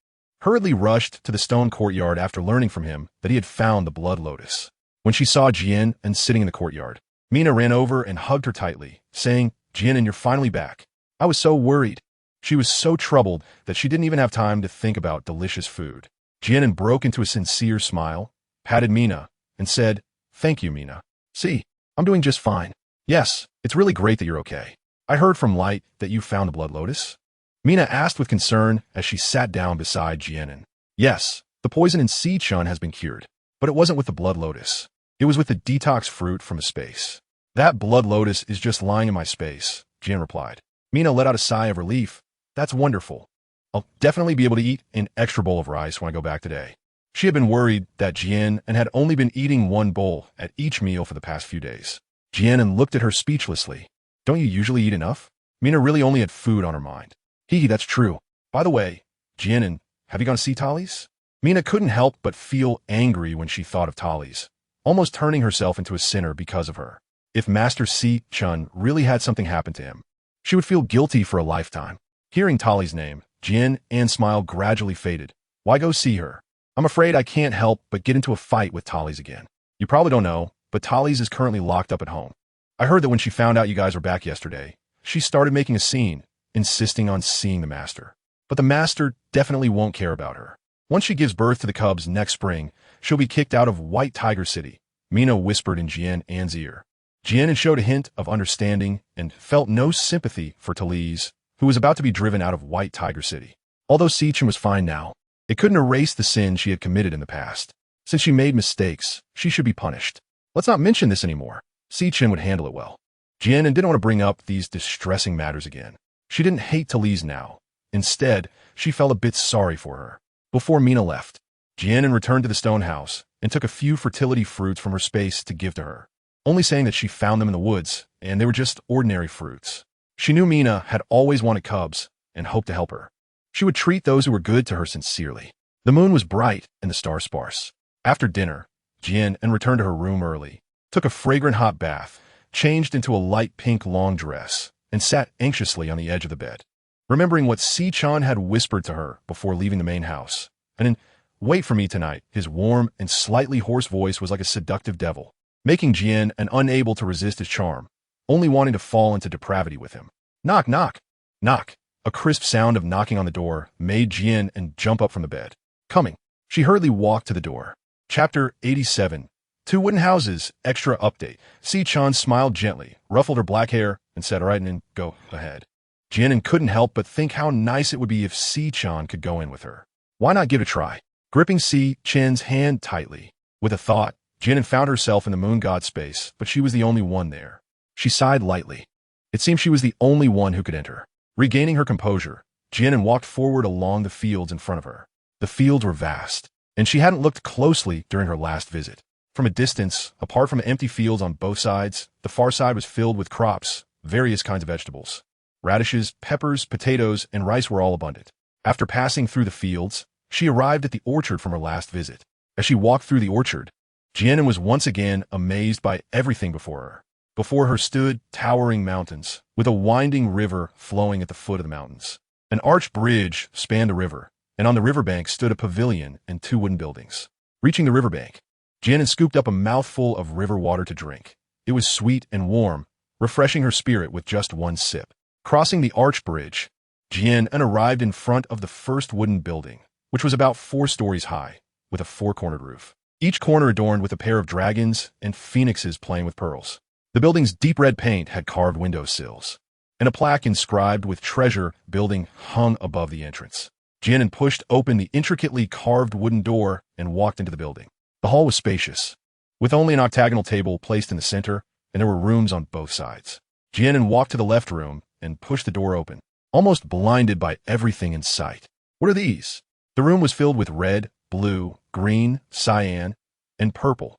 hurriedly rushed to the stone courtyard after learning from him that he had found the blood lotus. When she saw Jian An sitting in the courtyard, Mina ran over and hugged her tightly, saying, Jian An, you're finally back. I was so worried. She was so troubled that she didn't even have time to think about delicious food. Jian An broke into a sincere smile, patted Mina, and said, thank you, Mina. See, I'm doing just fine. Yes, it's really great that you're okay. I heard from Light that you found the blood lotus. Mina asked with concern as she sat down beside Jian An. Yes, the poison in Sichin has been cured, but it wasn't with the blood lotus. It was with the detox fruit from a space. That blood lotus is just lying in my space, Jian replied. Mina let out a sigh of relief. That's wonderful. I'll definitely be able to eat an extra bowl of rice when I go back today. She had been worried that Jian An had only been eating one bowl at each meal for the past few days. Jian An looked at her speechlessly. Don't you usually eat enough? Mina really only had food on her mind. That's true. By the way, Jian An, have you gone to see Tallies? Mina couldn't help but feel angry when she thought of Tallies, almost turning herself into a sinner because of her. If Master Sichin really had something happen to him, she would feel guilty for a lifetime. Hearing Tallies' name, Jian An's smile gradually faded. Why go see her? I'm afraid I can't help but get into a fight with Tallies again. You probably don't know, but Tallies is currently locked up at home. I heard that when she found out you guys were back yesterday, she started making a scene, insisting on seeing the master. But the master definitely won't care about her. Once she gives birth to the cubs next spring, she'll be kicked out of White Tiger City, Mina whispered in Jian An's ear. Jian An showed a hint of understanding and felt no sympathy for Talise, who was about to be driven out of White Tiger City. Although Sichan was fine now, it couldn't erase the sin she had committed in the past. Since she made mistakes, she should be punished. Let's not mention this anymore. Sichan would handle it well. Jian An didn't want to bring up these distressing matters again. She didn't hate Talise now. Instead, she felt a bit sorry for her. Before Mina left, Jian An returned to the stone house and took a few fertility fruits from her space to give to her, only saying that she found them in the woods and they were just ordinary fruits. She knew Mina had always wanted cubs and hoped to help her. She would treat those who were good to her sincerely. The moon was bright and the stars sparse. After dinner, Jian An returned to her room early, took a fragrant hot bath, changed into a light pink long dress, and sat anxiously on the edge of the bed, remembering what Sichan had whispered to her before leaving the main house. And in "Wait for me tonight," his warm and slightly hoarse voice was like a seductive devil, making Jian An unable to resist his charm, only wanting to fall into depravity with him. Knock, knock, knock. A crisp sound of knocking on the door made Jian An jump up from the bed. Coming. She hurriedly walked to the door. Chapter 87. Two wooden houses, extra update. Sichan smiled gently, ruffled her black hair, and said, "All right, and go ahead." Jian An couldn't help but think how nice it would be if Sichan could go in with her. Why not give it a try? Gripping Sichan's hand tightly. With a thought, Jian An found herself in the moon god space, but she was the only one there. She sighed lightly. It seemed she was the only one who could enter. Regaining her composure, Jian An walked forward along the fields in front of her. The fields were vast, and she hadn't looked closely during her last visit. From a distance, apart from empty fields on both sides, the far side was filled with crops, various kinds of vegetables. Radishes, peppers, potatoes, and rice were all abundant. After passing through the fields, she arrived at the orchard from her last visit. As she walked through the orchard, Jian An was once again amazed by everything before her. Before her stood towering mountains, with a winding river flowing at the foot of the mountains. An arched bridge spanned the river, and on the riverbank stood a pavilion and two wooden buildings. Reaching the riverbank, Jian An scooped up a mouthful of river water to drink. It was sweet and warm, refreshing her spirit with just one sip. Crossing the arched bridge, Jian An arrived in front of the first wooden building, which was about 4 stories high, with a 4-cornered roof. Each corner adorned with a pair of dragons and phoenixes playing with pearls. The building's deep red paint had carved window sills, and a plaque inscribed with "Treasure Building" hung above the entrance. Jian An pushed open the intricately carved wooden door and walked into the building. The hall was spacious, with only an octagonal table placed in the center, and there were rooms on both sides. Jian An walked to the left room and pushed the door open, almost blinded by everything in sight. What are these? The room was filled with red, blue, green, cyan, and purple.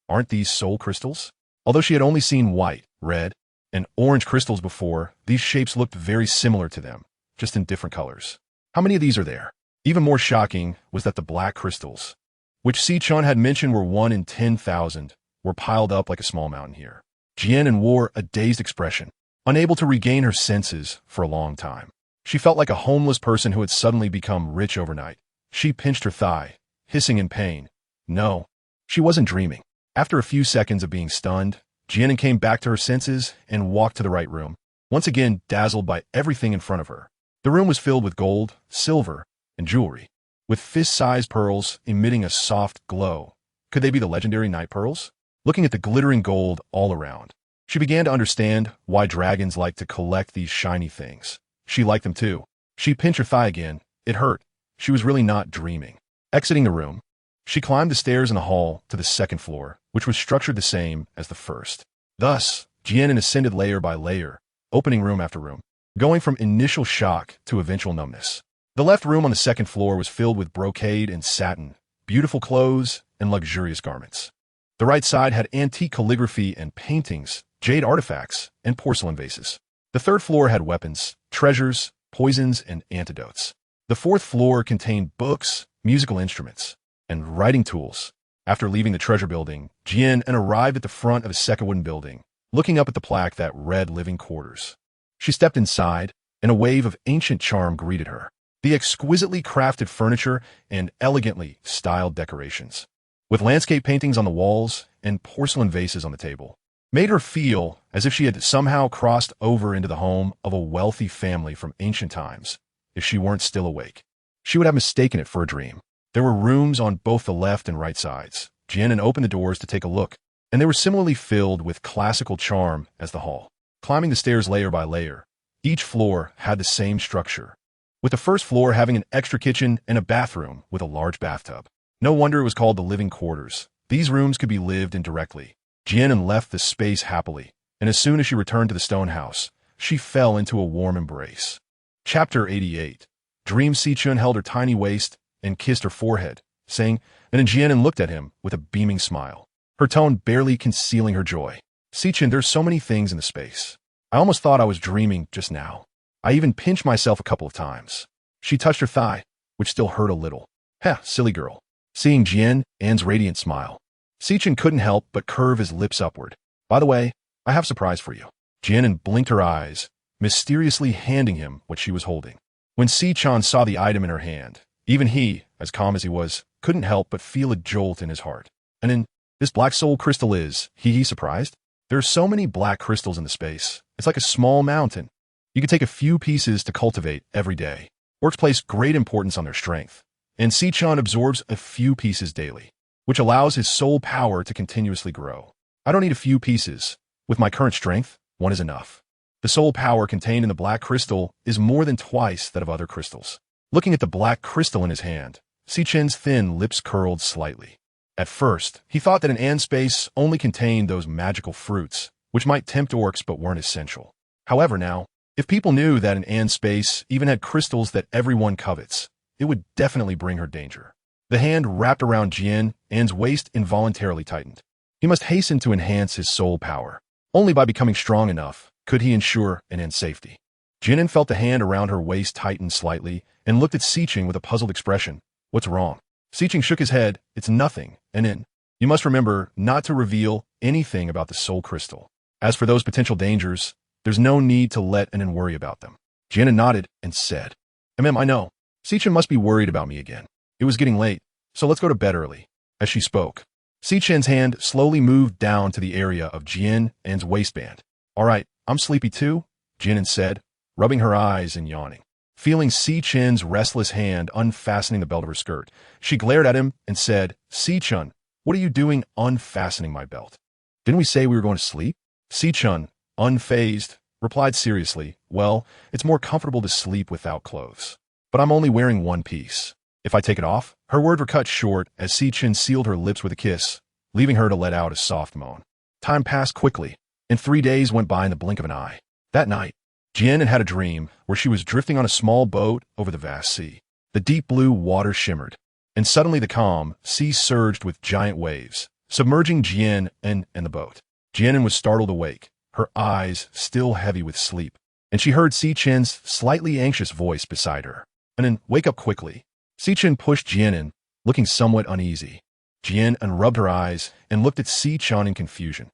Aren't these soul crystals? Although she had only seen white, red, and orange crystals before, these shapes looked very similar to them, just in different colors. How many of these are there? Even more shocking was that the black crystals, which Sichan had mentioned were 1 in 10,000, were piled up like a small mountain here. Jian An wore a dazed expression, unable to regain her senses for a long time. She felt like a homeless person who had suddenly become rich overnight. She pinched her thigh, hissing in pain. No, she wasn't dreaming. After a few seconds of being stunned, Jian An came back to her senses and walked to the right room, once again dazzled by everything in front of her. The room was filled with gold, silver, and jewelry, with fist-sized pearls emitting a soft glow. Could they be the legendary night pearls? Looking at the glittering gold all around, she began to understand why dragons like to collect these shiny things. She liked them too. She pinched her thigh again. It hurt. She was really not dreaming. Exiting the room, she climbed the stairs in the hall to the second floor, which was structured the same as the first. Thus, Jian An ascended layer by layer, opening room after room, going from initial shock to eventual numbness. The left room on the second floor was filled with brocade and satin, beautiful clothes, and luxurious garments. The right side had antique calligraphy and paintings, jade artifacts, and porcelain vases. The third floor had weapons, treasures, poisons, and antidotes. The fourth floor contained books, musical instruments, and writing tools. After leaving the treasure building, Jian An arrived at the front of a second wooden building, looking up at the plaque that read "Living Quarters." She stepped inside, and a wave of ancient charm greeted her. The exquisitely crafted furniture and elegantly styled decorations, with landscape paintings on the walls and porcelain vases on the table, made her feel as if she had somehow crossed over into the home of a wealthy family from ancient times. If she weren't still awake, she would have mistaken it for a dream. There were rooms on both the left and right sides. Jian An opened the doors to take a look, and they were similarly filled with classical charm as the hall. Climbing the stairs layer by layer, each floor had the same structure, with the first floor having an extra kitchen and a bathroom with a large bathtub. No wonder it was called the living quarters. These rooms could be lived in directly. Jian An left the space happily, and as soon as she returned to the stone house, she fell into a warm embrace. Chapter 88. Dream Sichun held her tiny waist and kissed her forehead, saying, and then Jian An looked at him with a beaming smile, her tone barely concealing her joy. Sichun, there's so many things in the space. I almost thought I was dreaming just now. I even pinched myself a couple of times. She touched her thigh, which still hurt a little. Heh, silly girl. Seeing Jian An's radiant smile, Sichun couldn't help but curve his lips upward. By the way, I have a surprise for you. Jian An blinked her eyes, mysteriously handing him what she was holding. When Sichun saw the item in her hand, even he, as calm as he was, couldn't help but feel a jolt in his heart. And then, this black soul crystal is, he surprised? There are so many black crystals in the space. It's like a small mountain. You could take a few pieces to cultivate every day. Orcs place great importance on their strength, and Sichun absorbs a few pieces daily, which allows his soul power to continuously grow. I don't need a few pieces. With my current strength, one is enough. The soul power contained in the black crystal is more than twice that of other crystals. Looking at the black crystal in his hand, Sichun's thin lips curled slightly. At first, he thought that an An space only contained those magical fruits, which might tempt orcs but weren't essential. However now, if people knew that an An space even had crystals that everyone covets, it would definitely bring her danger. The hand wrapped around Jian An's waist involuntarily tightened. He must hasten to enhance his soul power. Only by becoming strong enough could he ensure an An's safety. Jian An felt the hand around her waist tighten slightly and looked at Sichun with a puzzled expression. What's wrong? Sichun shook his head. It's nothing. And then, you must remember not to reveal anything about the soul crystal. As for those potential dangers, there's no need to let An worry about them. Jian An nodded and said, I know. Sichun must be worried about me again. It was getting late, so let's go to bed early. As she spoke, Sichun's hand slowly moved down to the area of Jian An's waistband. All right, I'm sleepy too, Jian An said, rubbing her eyes and yawning. Feeling Sichun's restless hand unfastening the belt of her skirt, she glared at him and said, Sichun, what are you doing unfastening my belt? Didn't we say we were going to sleep? Sichun, unfazed, replied seriously, well, it's more comfortable to sleep without clothes. But I'm only wearing one piece. If I take it off? Her words were cut short as Sichun sealed her lips with a kiss, leaving her to let out a soft moan. Time passed quickly, and 3 days went by in the blink of an eye. That night, Jian An had a dream where she was drifting on a small boat over the vast sea. The deep blue water shimmered, and suddenly the calm sea surged with giant waves, submerging Jian An and the boat. Jian An was startled awake, her eyes still heavy with sleep, and she heard Sichun's slightly anxious voice beside her. And then, wake up quickly. Sichun pushed Jian An, looking somewhat uneasy. Jian An rubbed her eyes and looked at Sichun in confusion.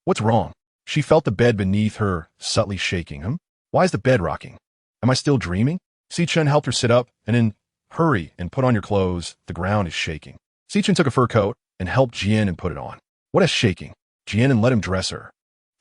What's wrong? She felt the bed beneath her subtly shaking. Why is the bed rocking? Am I still dreaming? Sichun helped her sit up and then, hurry and put on your clothes. The ground is shaking. Sichun took a fur coat and helped Jian An put it on. What is shaking? Jian An let him dress her.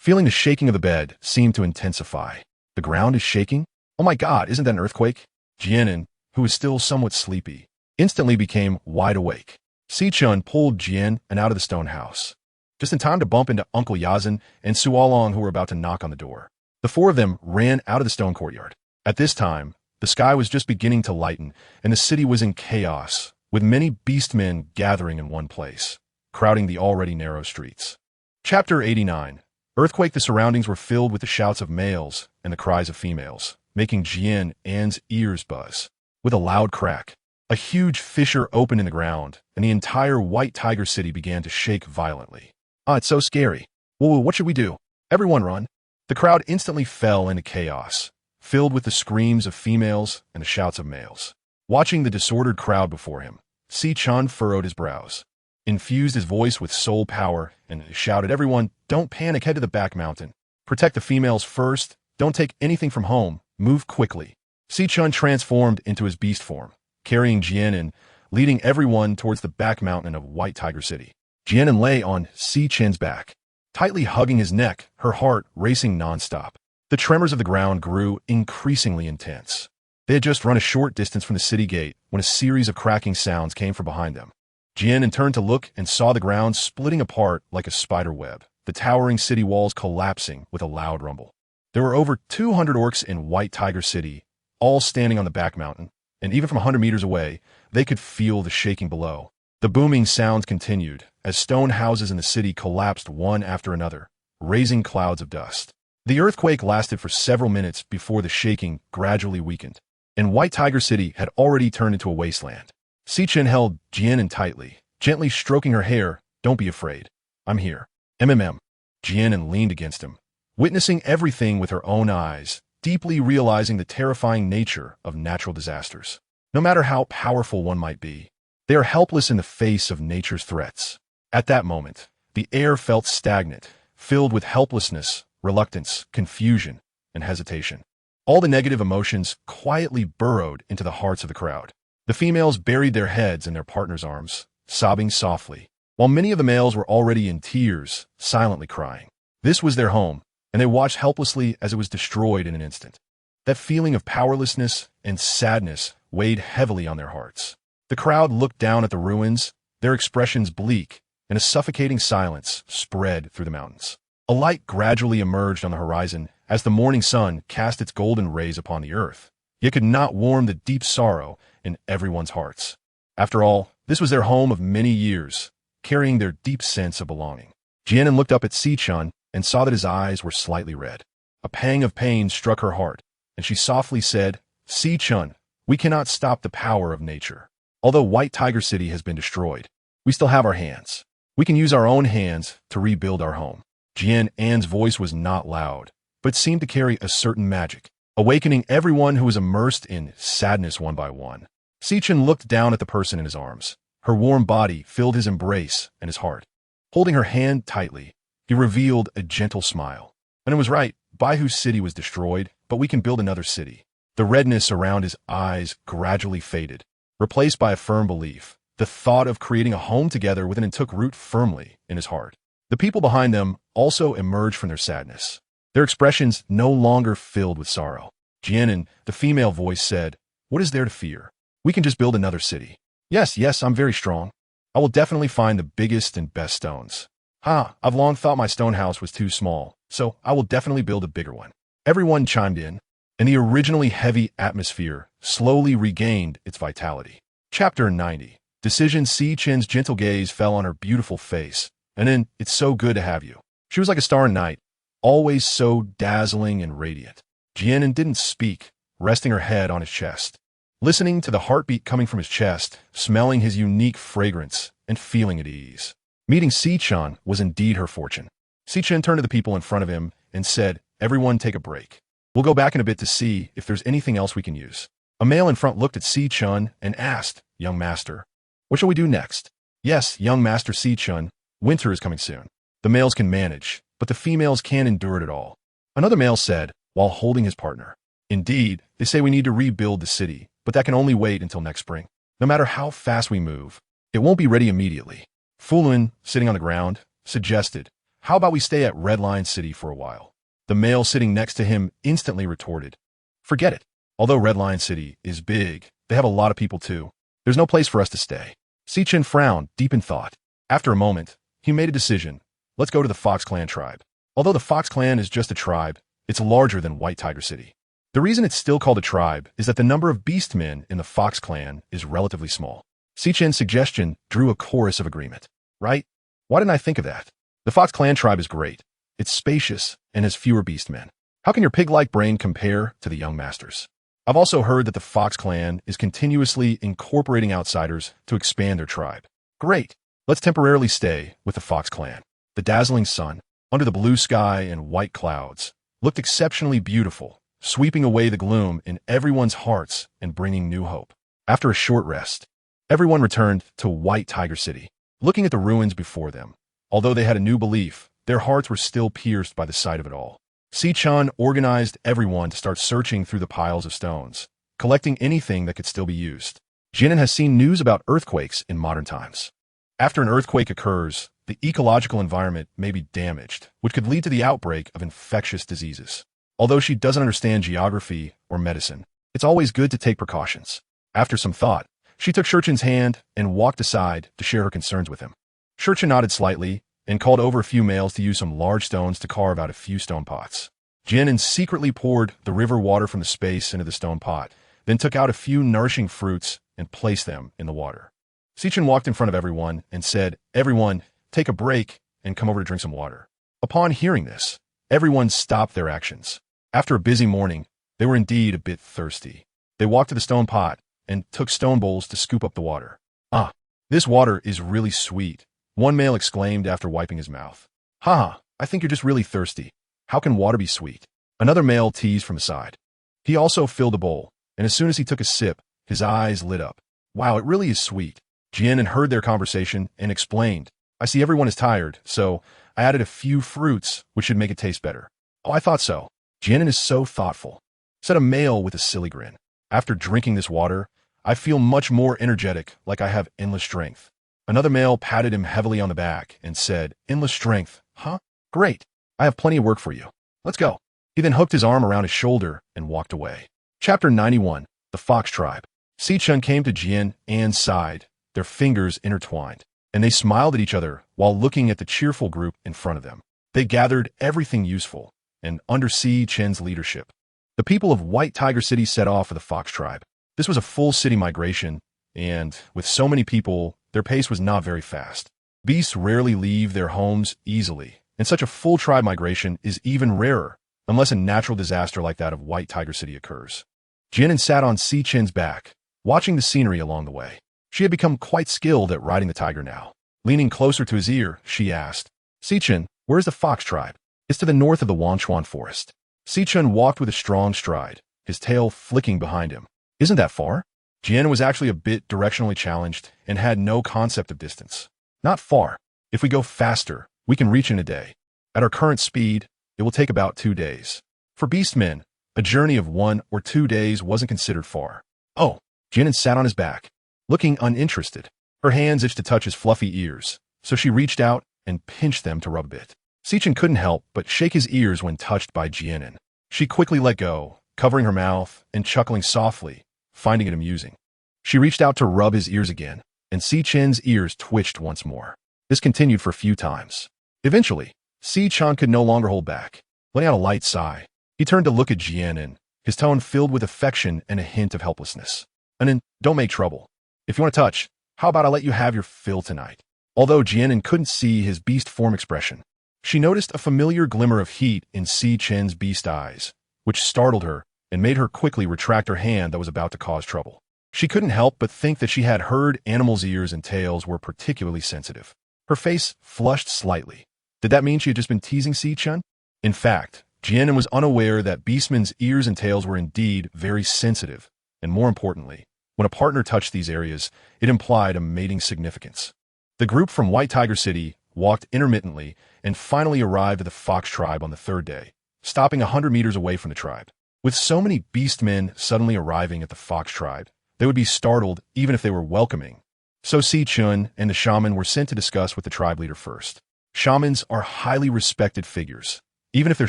Feeling the shaking of the bed seemed to intensify. The ground is shaking? Oh my God, isn't that an earthquake? Jian An, who was still somewhat sleepy, instantly became wide awake. Sichun pulled Jian An out of the stone house, just in time to bump into Uncle Eyesand and Suolong, who were about to knock on the door. The four of them ran out of the stone courtyard. At this time, the sky was just beginning to lighten, and the city was in chaos, with many beastmen gathering in one place, crowding the already narrow streets. Chapter 89. Earthquake. The surroundings were filled with the shouts of males and the cries of females, making Jian An's ears buzz. With a loud crack, a huge fissure opened in the ground, and the entire White Tiger City began to shake violently. It's so scary. Whoa, what should we do? Everyone run. The crowd instantly fell into chaos, filled with the screams of females and the shouts of males. Watching the disordered crowd before him, Sichun furrowed his brows, infused his voice with soul power, and shouted, everyone, don't panic, head to the back mountain. Protect the females first, don't take anything from home, move quickly. Sichun transformed into his beast form, carrying Jian An, leading everyone towards the back mountain of White Tiger City. Jian An lay on Sichun's back, tightly hugging his neck, her heart racing nonstop. The tremors of the ground grew increasingly intense. They had just run a short distance from the city gate when a series of cracking sounds came from behind them. Jian An turned to look and saw the ground splitting apart like a spider web, the towering city walls collapsing with a loud rumble. There were over 200 orcs in White Tiger City, all standing on the back mountain, and even from 100 meters away, they could feel the shaking below. The booming sounds continued as stone houses in the city collapsed one after another, raising clouds of dust. The earthquake lasted for several minutes before the shaking gradually weakened, and White Tiger City had already turned into a wasteland. Sichin held Jian An tightly, gently stroking her hair. "Don't be afraid. I'm here." Jian An leaned against him, witnessing everything with her own eyes, deeply realizing the terrifying nature of natural disasters. No matter how powerful one might be, they are helpless in the face of nature's threats. At that moment, the air felt stagnant, filled with helplessness, reluctance, confusion, and hesitation. All the negative emotions quietly burrowed into the hearts of the crowd. The females buried their heads in their partners' arms, sobbing softly, while many of the males were already in tears, silently crying. This was their home, and they watched helplessly as it was destroyed in an instant. That feeling of powerlessness and sadness weighed heavily on their hearts. The crowd looked down at the ruins, their expressions bleak, and a suffocating silence spread through the mountains. A light gradually emerged on the horizon as the morning sun cast its golden rays upon the earth, yet could not warm the deep sorrow in everyone's hearts. After all, this was their home of many years, carrying their deep sense of belonging. Jian An looked up at Sichin and saw that his eyes were slightly red. A pang of pain struck her heart, and she softly said, "Sichin, we cannot stop the power of nature. Although White Tiger City has been destroyed, we still have our hands. We can use our own hands to rebuild our home." Jian An's voice was not loud, but seemed to carry a certain magic, awakening everyone who was immersed in sadness one by one. Sichin looked down at the person in his arms. Her warm body filled his embrace and his heart. Holding her hand tightly, he revealed a gentle smile. And it was right, Baihu's city was destroyed, but we can build another city. The redness around his eyes gradually faded, replaced by a firm belief. The thought of creating a home together with him took root firmly in his heart. The people behind them also emerged from their sadness, their expressions no longer filled with sorrow. Jian An, the female voice, said, "What is there to fear? We can just build another city." Yes, I'm very strong. I will definitely find the biggest and best stones. I've long thought my stone house was too small, so I will definitely build a bigger one." Everyone chimed in, and the originally heavy atmosphere slowly regained its vitality. Chapter 90. Decision. Sichin's gentle gaze fell on her beautiful face, and then, "It's so good to have you." She was like a star in night, always so dazzling and radiant. Jian An didn't speak, resting her head on his chest, listening to the heartbeat coming from his chest, smelling his unique fragrance, and feeling at ease. Meeting Sichin was indeed her fortune. Sichin turned to the people in front of him and said, "Everyone take a break. We'll go back in a bit to see if there's anything else we can use." A male in front looked at Sichin and asked, "Young master, what shall we do next?" "Yes, young master Sichin, winter is coming soon. The males can manage, but the females can't endure it at all." Another male said, while holding his partner, "Indeed, they say we need to rebuild the city, but that can only wait until next spring. No matter how fast we move, it won't be ready immediately." Fulun, sitting on the ground, suggested, "How about we stay at Red Lion City for a while?" The male sitting next to him instantly retorted, "Forget it. Although Red Lion City is big, they have a lot of people too. There's no place for us to stay." Sichin frowned, deep in thought. After a moment, he made a decision. "Let's go to the Fox Clan tribe." Although the Fox Clan is just a tribe, it's larger than White Tiger City. The reason it's still called a tribe is that the number of beastmen in the Fox Clan is relatively small. Sichin's suggestion drew a chorus of agreement. Right? Why didn't I think of that? The Fox Clan tribe is great. It's spacious and has fewer beastmen. How can your pig-like brain compare to the young masters? I've also heard that the Fox Clan is continuously incorporating outsiders to expand their tribe. Great. Let's temporarily stay with the Fox Clan. The dazzling sun, under the blue sky and white clouds, looked exceptionally beautiful, sweeping away the gloom in everyone's hearts and bringing new hope. After a short rest, everyone returned to White Tiger City, looking at the ruins before them. Although they had a new belief, their hearts were still pierced by the sight of it all. Sichin organized everyone to start searching through the piles of stones, collecting anything that could still be used. Jian An has seen news about earthquakes in modern times. After an earthquake occurs, the ecological environment may be damaged, which could lead to the outbreak of infectious diseases. Although she doesn't understand geography or medicine, It's always good to take precautions. After some thought, she took Shurchen's hand and walked aside to share her concerns with him. Shurchen nodded slightly and called over a few males to use some large stones to carve out a few stone pots. Jian An secretly poured the river water from the space into the stone pot, then took out a few nourishing fruits and placed them in the water. Sichen walked in front of everyone and said, "Everyone, take a break and come over to drink some water." Upon hearing this, everyone stopped their actions. After a busy morning, they were indeed a bit thirsty. They walked to the stone pot and took stone bowls to scoop up the water. "Ah, this water is really sweet," one male exclaimed after wiping his mouth. "Haha, I think you're just really thirsty. How can water be sweet?" Another male teased from the side. He also filled a bowl, and as soon as he took a sip, his eyes lit up. "Wow, it really is sweet." Jian An heard their conversation and explained, "I see everyone is tired, so I added a few fruits, which should make it taste better." "Oh, I thought so. Jian An is so thoughtful," said a male with a silly grin. "After drinking this water, I feel much more energetic, like I have endless strength." Another male patted him heavily on the back and said, "Endless strength, huh? Great. I have plenty of work for you. Let's go." He then hooked his arm around his shoulder and walked away. Chapter 91. The Fox Tribe. Sichen came to Jian An's side, their fingers intertwined, and they smiled at each other while looking at the cheerful group in front of them. They gathered everything useful, and under Sichen's leadership, the people of White Tiger City set off for the Fox Tribe. This was a full city migration, and with so many people, their pace was not very fast. Beasts rarely leave their homes easily, and such a full tribe migration is even rarer, unless a natural disaster like that of White Tiger City occurs. Jian An sat on Sichen's back, watching the scenery along the way. She had become quite skilled at riding the tiger now. Leaning closer to his ear, she asked, "Sichen, where is the Fox Tribe?" "It's to the north of the Wanchuan Forest." Sichen walked with a strong stride, his tail flicking behind him. "Isn't that far?" Jian An was actually a bit directionally challenged and had no concept of distance. "Not far. If we go faster, we can reach in a day. At our current speed, it will take about 2 days. For beastmen, a journey of 1 or 2 days wasn't considered far." "Oh." Jian An sat on his back, looking uninterested. Her hands itched to touch his fluffy ears, so she reached out and pinched them to rub a bit. Sichen couldn't help but shake his ears when touched by Jian An. She quickly let go, covering her mouth and chuckling softly, finding it amusing. She reached out to rub his ears again, and Sichen's ears twitched once more. This continued for a few times. Eventually, Sichen could no longer hold back. Letting out a light sigh, he turned to look at Jian An, his tone filled with affection and a hint of helplessness. "Anan, don't make trouble. If you want to touch, how about I let you have your fill tonight?" Although Jian An couldn't see his beast form expression, she noticed a familiar glimmer of heat in Sichen's beast eyes, which startled her and made her quickly retract her hand that was about to cause trouble. She couldn't help but think that she had heard animals' ears and tails were particularly sensitive. Her face flushed slightly. Did that mean she had just been teasing Sichen? In fact, Jian An was unaware that beastmen's ears and tails were indeed very sensitive, and more importantly, when a partner touched these areas, it implied a mating significance. The group from White Tiger City walked intermittently and finally arrived at the Fox Tribe on the 3rd day, stopping 100 meters away from the tribe. With so many beastmen suddenly arriving at the Fox Tribe, they would be startled even if they were welcoming. So Sichen and the shaman were sent to discuss with the tribe leader first. Shamans are highly respected figures, even if their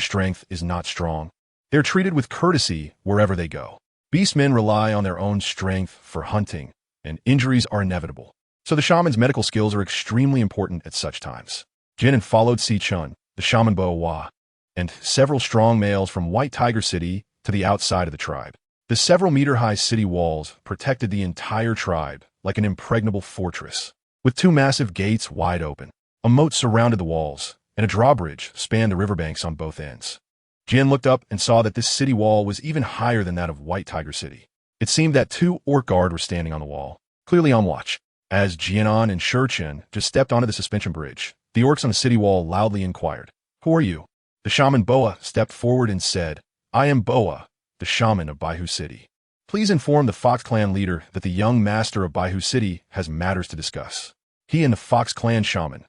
strength is not strong. They are treated with courtesy wherever they go. Beastmen rely on their own strength for hunting, and injuries are inevitable. So the shaman's medical skills are extremely important at such times. Jian An followed Sichen, the shaman Boa, and several strong males from White Tiger City to the outside of the tribe. The several-meter-high city walls protected the entire tribe like an impregnable fortress. With 2 massive gates wide open, a moat surrounded the walls, and a drawbridge spanned the riverbanks on both ends. Jian looked up and saw that this city wall was even higher than that of White Tiger City. It seemed that 2 orc guards were standing on the wall, clearly on watch. As Jian An and Shurchen just stepped onto the suspension bridge, the orcs on the city wall loudly inquired, "Who are you?" The shaman Boa stepped forward and said, "I am Boa, the shaman of Baihu City. Please inform the Fox Clan leader that the young master of Baihu City has matters to discuss." He and the Fox Clan shaman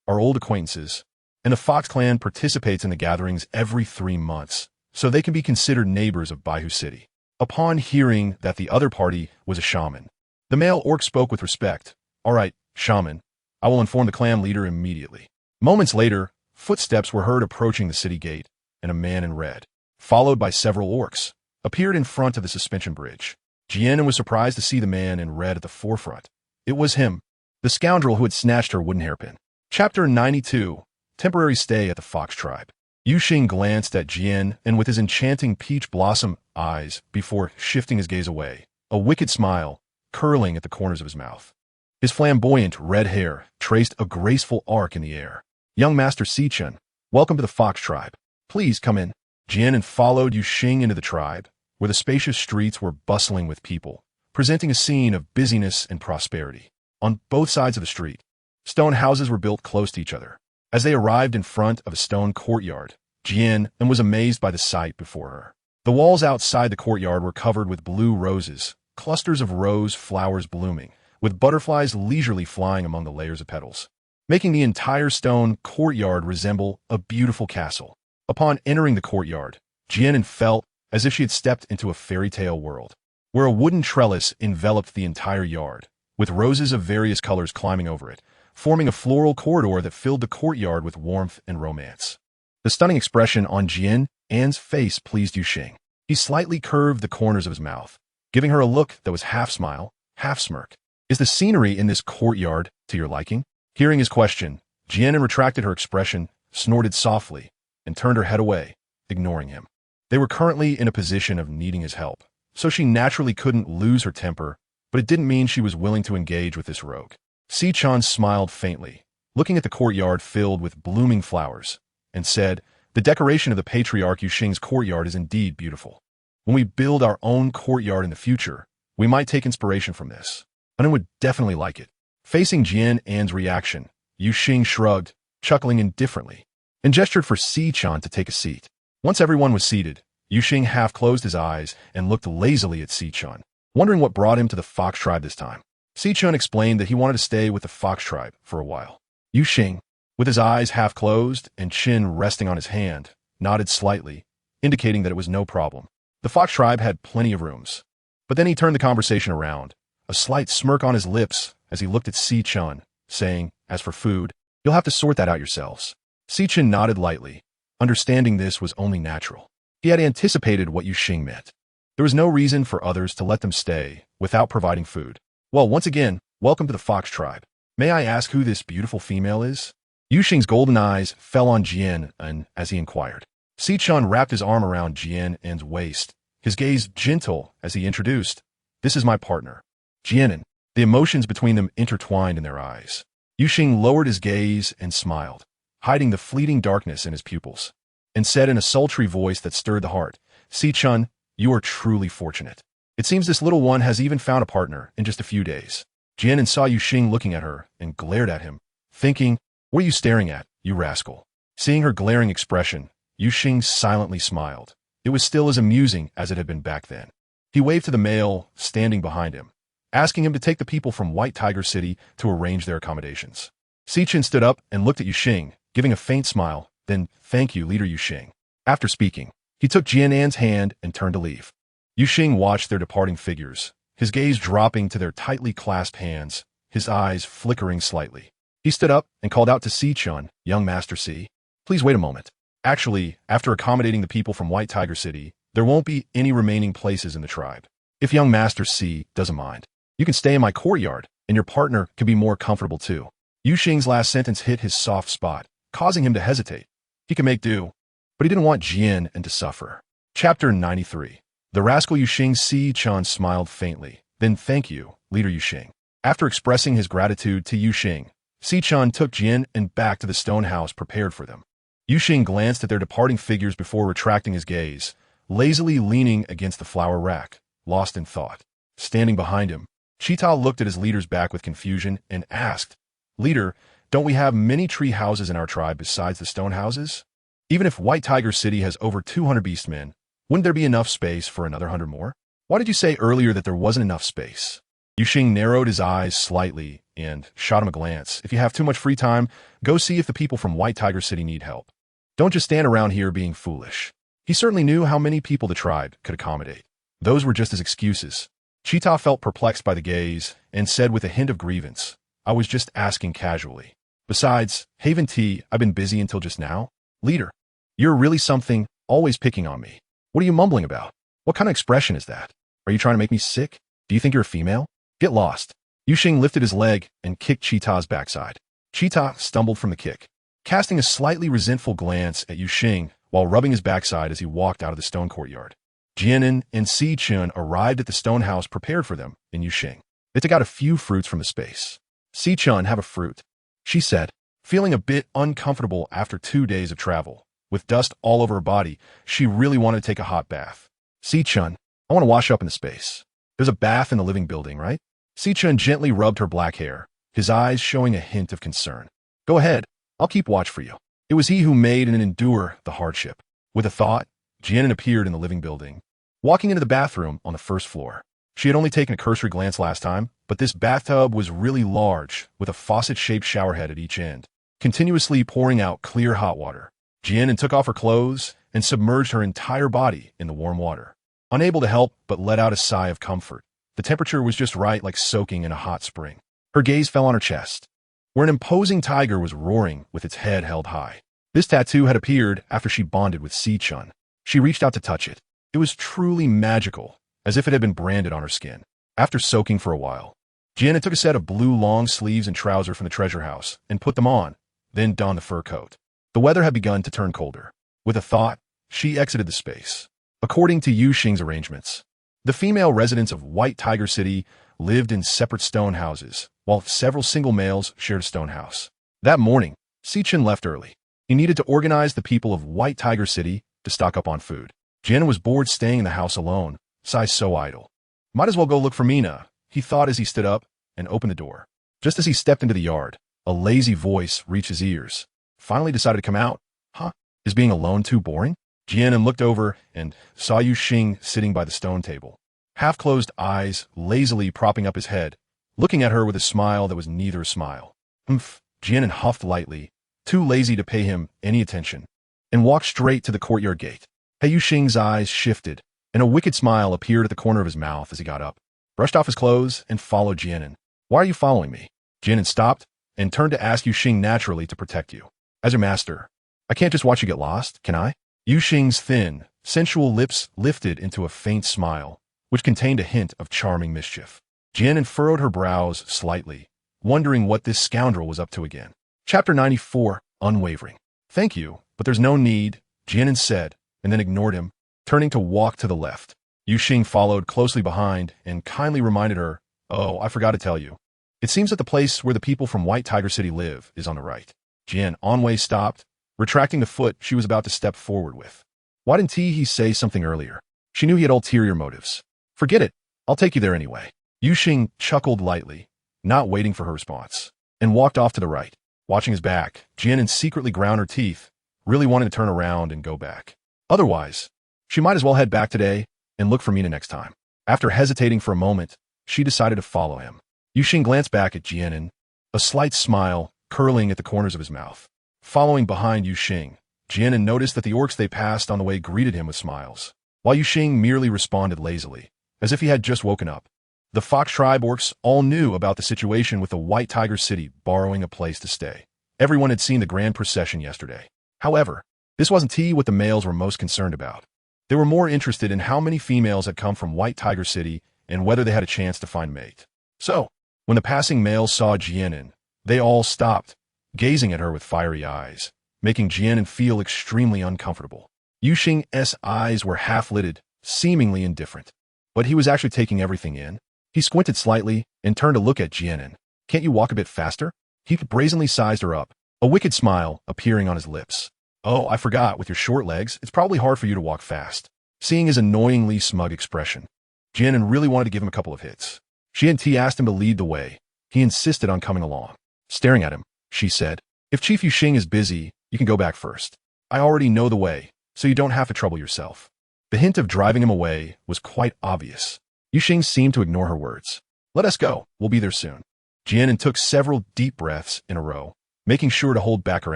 are old acquaintances, and the Fox Clan participates in the gatherings every 3 months, so they can be considered neighbors of Baihu City. Upon hearing that the other party was a shaman, the male orc spoke with respect. "All right, shaman, I will inform the clan leader immediately." Moments later, footsteps were heard approaching the city gate, and a man in red, followed by several orcs, appeared in front of the suspension bridge. Jian An was surprised to see the man in red at the forefront. It was him, the scoundrel who had snatched her wooden hairpin. Chapter 92. Temporary Stay at the Fox Tribe. Yuxing glanced at Jian An with his enchanting peach blossom eyes before shifting his gaze away, a wicked smile curling at the corners of his mouth. His flamboyant red hair traced a graceful arc in the air. Young Master Sichun, welcome to the Fox Tribe. Please come in. Jian An followed Yuxing into the tribe, where the spacious streets were bustling with people, presenting a scene of busyness and prosperity. On both sides of the street, stone houses were built close to each other. As they arrived in front of a stone courtyard, Jian An was amazed by the sight before her. The walls outside the courtyard were covered with blue roses, clusters of rose flowers blooming, with butterflies leisurely flying among the layers of petals, making the entire stone courtyard resemble a beautiful castle. Upon entering the courtyard, Jian An felt as if she had stepped into a fairy tale world, where a wooden trellis enveloped the entire yard, with roses of various colors climbing over it, forming a floral corridor that filled the courtyard with warmth and romance. The stunning expression on Jian An's face pleased Yuxing. He slightly curved the corners of his mouth, giving her a look that was half smile, half smirk. Is the scenery in this courtyard to your liking? Hearing his question, Jian An retracted her expression, snorted softly, and turned her head away, ignoring him. They were currently in a position of needing his help, so she naturally couldn't lose her temper, but it didn't mean she was willing to engage with this rogue. Sichun smiled faintly, looking at the courtyard filled with blooming flowers, and said, "The decoration of the patriarch Yuxing's courtyard is indeed beautiful. When we build our own courtyard in the future, we might take inspiration from this. And I would definitely like it." Facing Jian An's reaction, Yuxing shrugged, chuckling indifferently, and gestured for Sichun to take a seat. Once everyone was seated, Yuxing half closed his eyes and looked lazily at Sichun, wondering what brought him to the Fox Tribe this time. Sichun explained that he wanted to stay with the Fox Tribe for a while. Yuxing, with his eyes half closed and chin resting on his hand, nodded slightly, indicating that it was no problem. The Fox Tribe had plenty of rooms. But then he turned the conversation around, a slight smirk on his lips as he looked at Sichun, saying, "As for food, you'll have to sort that out yourselves." Sichun nodded lightly, understanding this was only natural. He had anticipated what Yuxing meant. There was no reason for others to let them stay without providing food. Well, once again, welcome to the Fox Tribe. May I ask who this beautiful female is? Yuxing's golden eyes fell on Jian An as he inquired. Sichun wrapped his arm around Jian An's waist, his gaze gentle as he introduced, "This is my partner, Jian An." The emotions between them intertwined in their eyes. Yuxing lowered his gaze and smiled, hiding the fleeting darkness in his pupils, and said in a sultry voice that stirred the heart, "Sichun, you are truly fortunate. It seems this little one has even found a partner in just a few days." Jian An saw Yuxing looking at her and glared at him, thinking, "What are you staring at, you rascal?" Seeing her glaring expression, Yuxing silently smiled. It was still as amusing as it had been back then. He waved to the male standing behind him, asking him to take the people from White Tiger City to arrange their accommodations. Sichun stood up and looked at Yuxing, giving a faint smile, then, "Thank you, Leader Yuxing." After speaking, he took Jian An's hand and turned to leave. Yuxing watched their departing figures, his gaze dropping to their tightly clasped hands, his eyes flickering slightly. He stood up and called out to Sichun, "Young Master Si, please wait a moment. Actually, after accommodating the people from White Tiger City, there won't be any remaining places in the tribe. If young Master Si doesn't mind, you can stay in my courtyard, and your partner can be more comfortable too." Yuxing's last sentence hit his soft spot, causing him to hesitate. He could make do, but he didn't want Jian An to suffer. Chapter 93. The rascal Yuxing. Sichun smiled faintly, then, "Thank you, Leader Yuxing." After expressing his gratitude to Yuxing, Sichun took Jian An back to the stone house prepared for them. Yuxing glanced at their departing figures before retracting his gaze, lazily leaning against the flower rack, lost in thought. Standing behind him, Chita looked at his leader's back with confusion and asked, "Leader, don't we have many tree houses in our tribe besides the stone houses? Even if White Tiger City has over 200 beastmen, wouldn't there be enough space for another 100 more? Why did you say earlier that there wasn't enough space?" Yuxing narrowed his eyes slightly and shot him a glance. "If you have too much free time, go see if the people from White Tiger City need help. Don't just stand around here being foolish." He certainly knew how many people the tribe could accommodate. Those were just his excuses. Chita felt perplexed by the gaze and said with a hint of grievance, "I was just asking casually. Besides, Haven Tea, I've been busy until just now." "Leader, you're really something, always picking on me. What are you mumbling about?" What kind of expression is that? Are you trying to make me sick? Do you think you're a female? Get lost. Yuxing lifted his leg and kicked Cheetah's backside. Cheetah stumbled from the kick, casting a slightly resentful glance at Yuxing while rubbing his backside as he walked out of the stone courtyard. Jian An and Si Chun arrived at the stone house prepared for them in Yuxing. They took out a few fruits from the space. Si Chun, have a fruit, she said, feeling a bit uncomfortable after 2 days of travel. With dust all over her body, she really wanted to take a hot bath. Si Chun, I want to wash up in the space. There's a bath in the living building, right? Si Chun gently rubbed her black hair, his eyes showing a hint of concern. Go ahead, I'll keep watch for you. It was he who made and endured the hardship. With a thought, Jian An appeared in the living building, walking into the bathroom on the first floor. She had only taken a cursory glance last time, but this bathtub was really large, with a faucet-shaped showerhead at each end, continuously pouring out clear hot water. Jian An took off her clothes and submerged her entire body in the warm water. Unable to help but let out a sigh of comfort. The temperature was just right, like soaking in a hot spring. Her gaze fell on her chest, where an imposing tiger was roaring with its head held high. This tattoo had appeared after she bonded with Si Chun. She reached out to touch it. It was truly magical, as if it had been branded on her skin. After soaking for a while, Jian An took a set of blue long sleeves and trousers from the treasure house and put them on, then donned the fur coat. The weather had begun to turn colder. With a thought, she exited the space. According to Yuxing's arrangements, the female residents of White Tiger City lived in separate stone houses, while several single males shared a stone house. That morning, Si Chun left early. He needed to organize the people of White Tiger City to stock up on food. Jian An was bored staying in the house alone, sighs so idle. Might as well go look for Mina, he thought as he stood up and opened the door. Just as he stepped into the yard, a lazy voice reached his ears. Finally decided to come out. Huh? Is being alone too boring? Jian An looked over and saw Yuxing sitting by the stone table, half-closed eyes lazily propping up his head, looking at her with a smile that was neither a smile. Humph. Jian An huffed lightly, too lazy to pay him any attention, and walked straight to the courtyard gate. Yuxing's eyes shifted, and a wicked smile appeared at the corner of his mouth as he got up, brushed off his clothes, and followed Jian An. Why are you following me? Jian An stopped and turned to ask Yuxing naturally to protect you. As your master, I can't just watch you get lost, can I? Yuxing's thin, sensual lips lifted into a faint smile, which contained a hint of charming mischief. Jian An furrowed her brows slightly, wondering what this scoundrel was up to again. Chapter 94, Unwavering. Thank you, but there's no need, Jian An said, and then ignored him, turning to walk to the left. Yuxing followed closely behind and kindly reminded her, oh, I forgot to tell you. It seems that the place where the people from White Tiger City live is on the right. Jian An stopped, retracting the foot she was about to step forward with. Why didn't he say something earlier? She knew he had ulterior motives. Forget it, I'll take you there anyway. Yuxing chuckled lightly, not waiting for her response, and walked off to the right. Watching his back, Jian An secretly ground her teeth, really wanting to turn around and go back. Otherwise, she might as well head back today and look for Mina next time. After hesitating for a moment, she decided to follow him. Yuxing glanced back at Jian An, a slight smile curling at the corners of his mouth. Following behind Yuxing, Jian An noticed that the orcs they passed on the way greeted him with smiles, while Yuxing merely responded lazily, as if he had just woken up. The Fox tribe orcs all knew about the situation with the White Tiger City borrowing a place to stay. Everyone had seen the grand procession yesterday. However, this wasn't what the males were most concerned about. They were more interested in how many females had come from White Tiger City and whether they had a chance to find mate. So, when the passing males saw Jian An, they all stopped, gazing at her with fiery eyes, making Jian An feel extremely uncomfortable. Yuxing's eyes were half-lidded, seemingly indifferent, but he was actually taking everything in. He squinted slightly and turned to look at Jian An. Can't you walk a bit faster? He brazenly sized her up, a wicked smile appearing on his lips. Oh, I forgot, with your short legs, it's probably hard for you to walk fast. Seeing his annoyingly smug expression, Jian An really wanted to give him a couple of hits. She and T asked him to lead the way. He insisted on coming along. Staring at him, she said, if Chief Yuxing is busy, you can go back first. I already know the way, so you don't have to trouble yourself. The hint of driving him away was quite obvious. Yuxing seemed to ignore her words. Let us go, we'll be there soon. Jian An took several deep breaths in a row, making sure to hold back her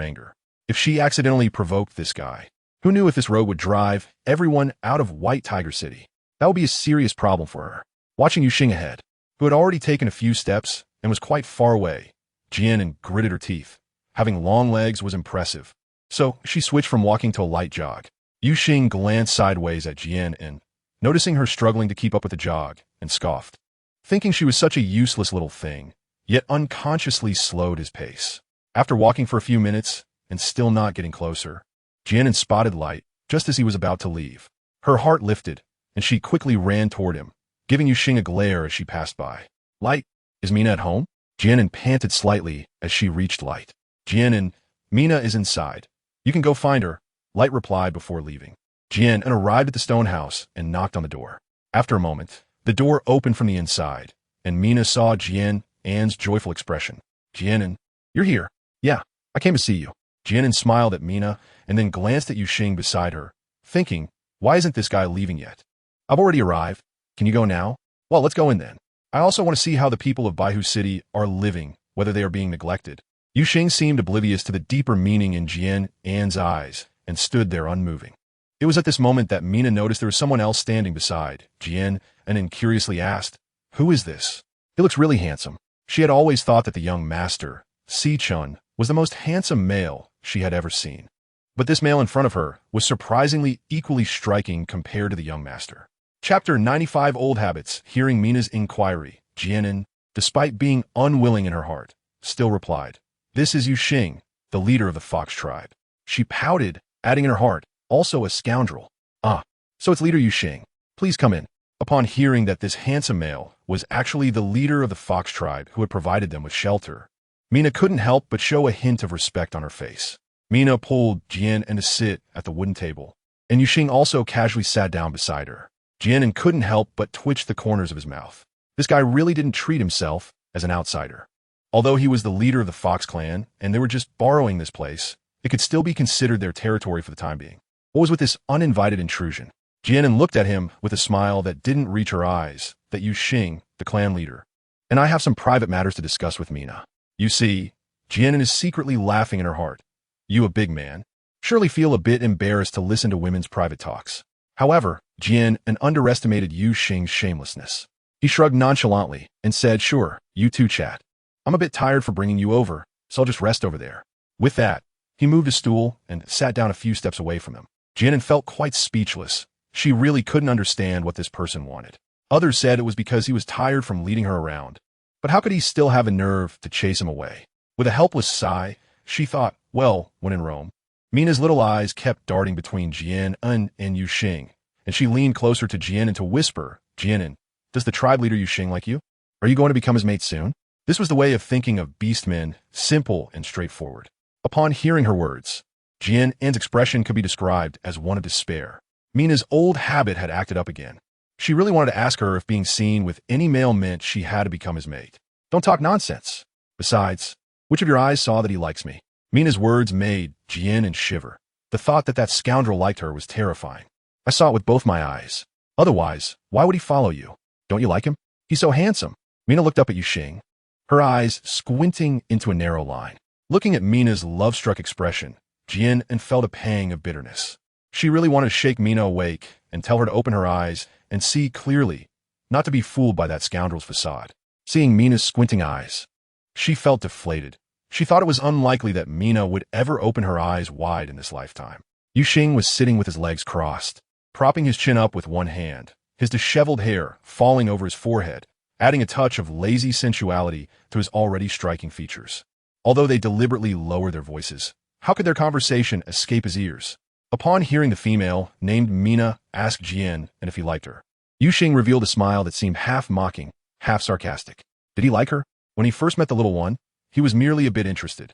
anger. If she accidentally provoked this guy, who knew if this road would drive everyone out of White Tiger City? That would be a serious problem for her. Watching Yuxing ahead, who had already taken a few steps and was quite far away, Jian An gritted her teeth. Having long legs was impressive, so she switched from walking to a light jog. Yuxing glanced sideways at Jian An, noticing her struggling to keep up with the jog, and scoffed, thinking she was such a useless little thing, yet unconsciously slowed his pace. After walking for a few minutes and still not getting closer, Jian An spotted Light just as he was about to leave. Her heart lifted, and she quickly ran toward him, giving Yuxing a glare as she passed by. Light, is Mina at home? Jian An panted slightly as she reached Light. Jian An, Mina is inside. You can go find her, Light replied before leaving. Jian An arrived at the stone house and knocked on the door. After a moment, the door opened from the inside, and Mina saw Jian An's joyful expression. Jian An, you're here. Yeah, I came to see you. Jian An smiled at Mina and then glanced at Yuxing beside her, thinking, why isn't this guy leaving yet? I've already arrived. Can you go now? Well, let's go in then. I also want to see how the people of Baihu City are living, whether they are being neglected. Yuxing seemed oblivious to the deeper meaning in Jian An's eyes and stood there unmoving. It was at this moment that Mina noticed there was someone else standing beside Jian and then curiously asked, who is this? He looks really handsome. She had always thought that the young master, Si-chun, was the most handsome male she had ever seen. But this male in front of her was surprisingly equally striking compared to the young master. Chapter 95 Old Habits. Hearing Mina's inquiry, Jian An, despite being unwilling in her heart, still replied, this is Yuxing, the leader of the fox tribe. She pouted, adding in her heart, also a scoundrel. Ah, so it's leader Yuxing. Please come in. Upon hearing that this handsome male was actually the leader of the fox tribe who had provided them with shelter, Mina couldn't help but show a hint of respect on her face. Mina pulled Jian An to sit at the wooden table, and Yuxing also casually sat down beside her. Jian An couldn't help but twitch the corners of his mouth. This guy really didn't treat himself as an outsider. Although he was the leader of the Fox clan, and they were just borrowing this place, it could still be considered their territory for the time being. What was with this uninvited intrusion? Jian An looked at him with a smile that didn't reach her eyes, that Yuxing, the clan leader, and I have some private matters to discuss with Mina. You see, Jian An is secretly laughing in her heart. You, a big man, surely feel a bit embarrassed to listen to women's private talks. However, Jian An underestimated Yuxing's shamelessness. He shrugged nonchalantly and said, sure, you two chat. I'm a bit tired for bringing you over, so I'll just rest over there. With that, he moved a stool and sat down a few steps away from him. Jian An felt quite speechless. She really couldn't understand what this person wanted. Others said it was because he was tired from leading her around. But how could he still have a nerve to chase him away? With a helpless sigh, she thought, well, when in Rome. Mina's little eyes kept darting between Jian An and Yuxing, and she leaned closer to Jian An to whisper, Jian An, does the tribe leader Yuxing like you? Are you going to become his mate soon? This was the way of thinking of beastmen, simple and straightforward. Upon hearing her words, Jian An's expression could be described as one of despair. Mina's old habit had acted up again. She really wanted to ask her if being seen with any male meant she had to become his mate. Don't talk nonsense. Besides, which of your eyes saw that he likes me? Mina's words made Jian An shiver. The thought that that scoundrel liked her was terrifying. I saw it with both my eyes. Otherwise, why would he follow you? Don't you like him? He's so handsome. Mina looked up at Yuxing, her eyes squinting into a narrow line. Looking at Mina's love-struck expression, Jian An felt a pang of bitterness. She really wanted to shake Mina awake and tell her to open her eyes and see clearly, not to be fooled by that scoundrel's facade. Seeing Mina's squinting eyes, she felt deflated. She thought it was unlikely that Mina would ever open her eyes wide in this lifetime. Yuxing was sitting with his legs crossed, propping his chin up with one hand, his disheveled hair falling over his forehead, adding a touch of lazy sensuality to his already striking features. Although they deliberately lowered their voices, how could their conversation escape his ears? Upon hearing the female, named Mina, ask Jian An if he liked her, Yuxing revealed a smile that seemed half mocking, half sarcastic. Did he like her? When he first met the little one, he was merely a bit interested.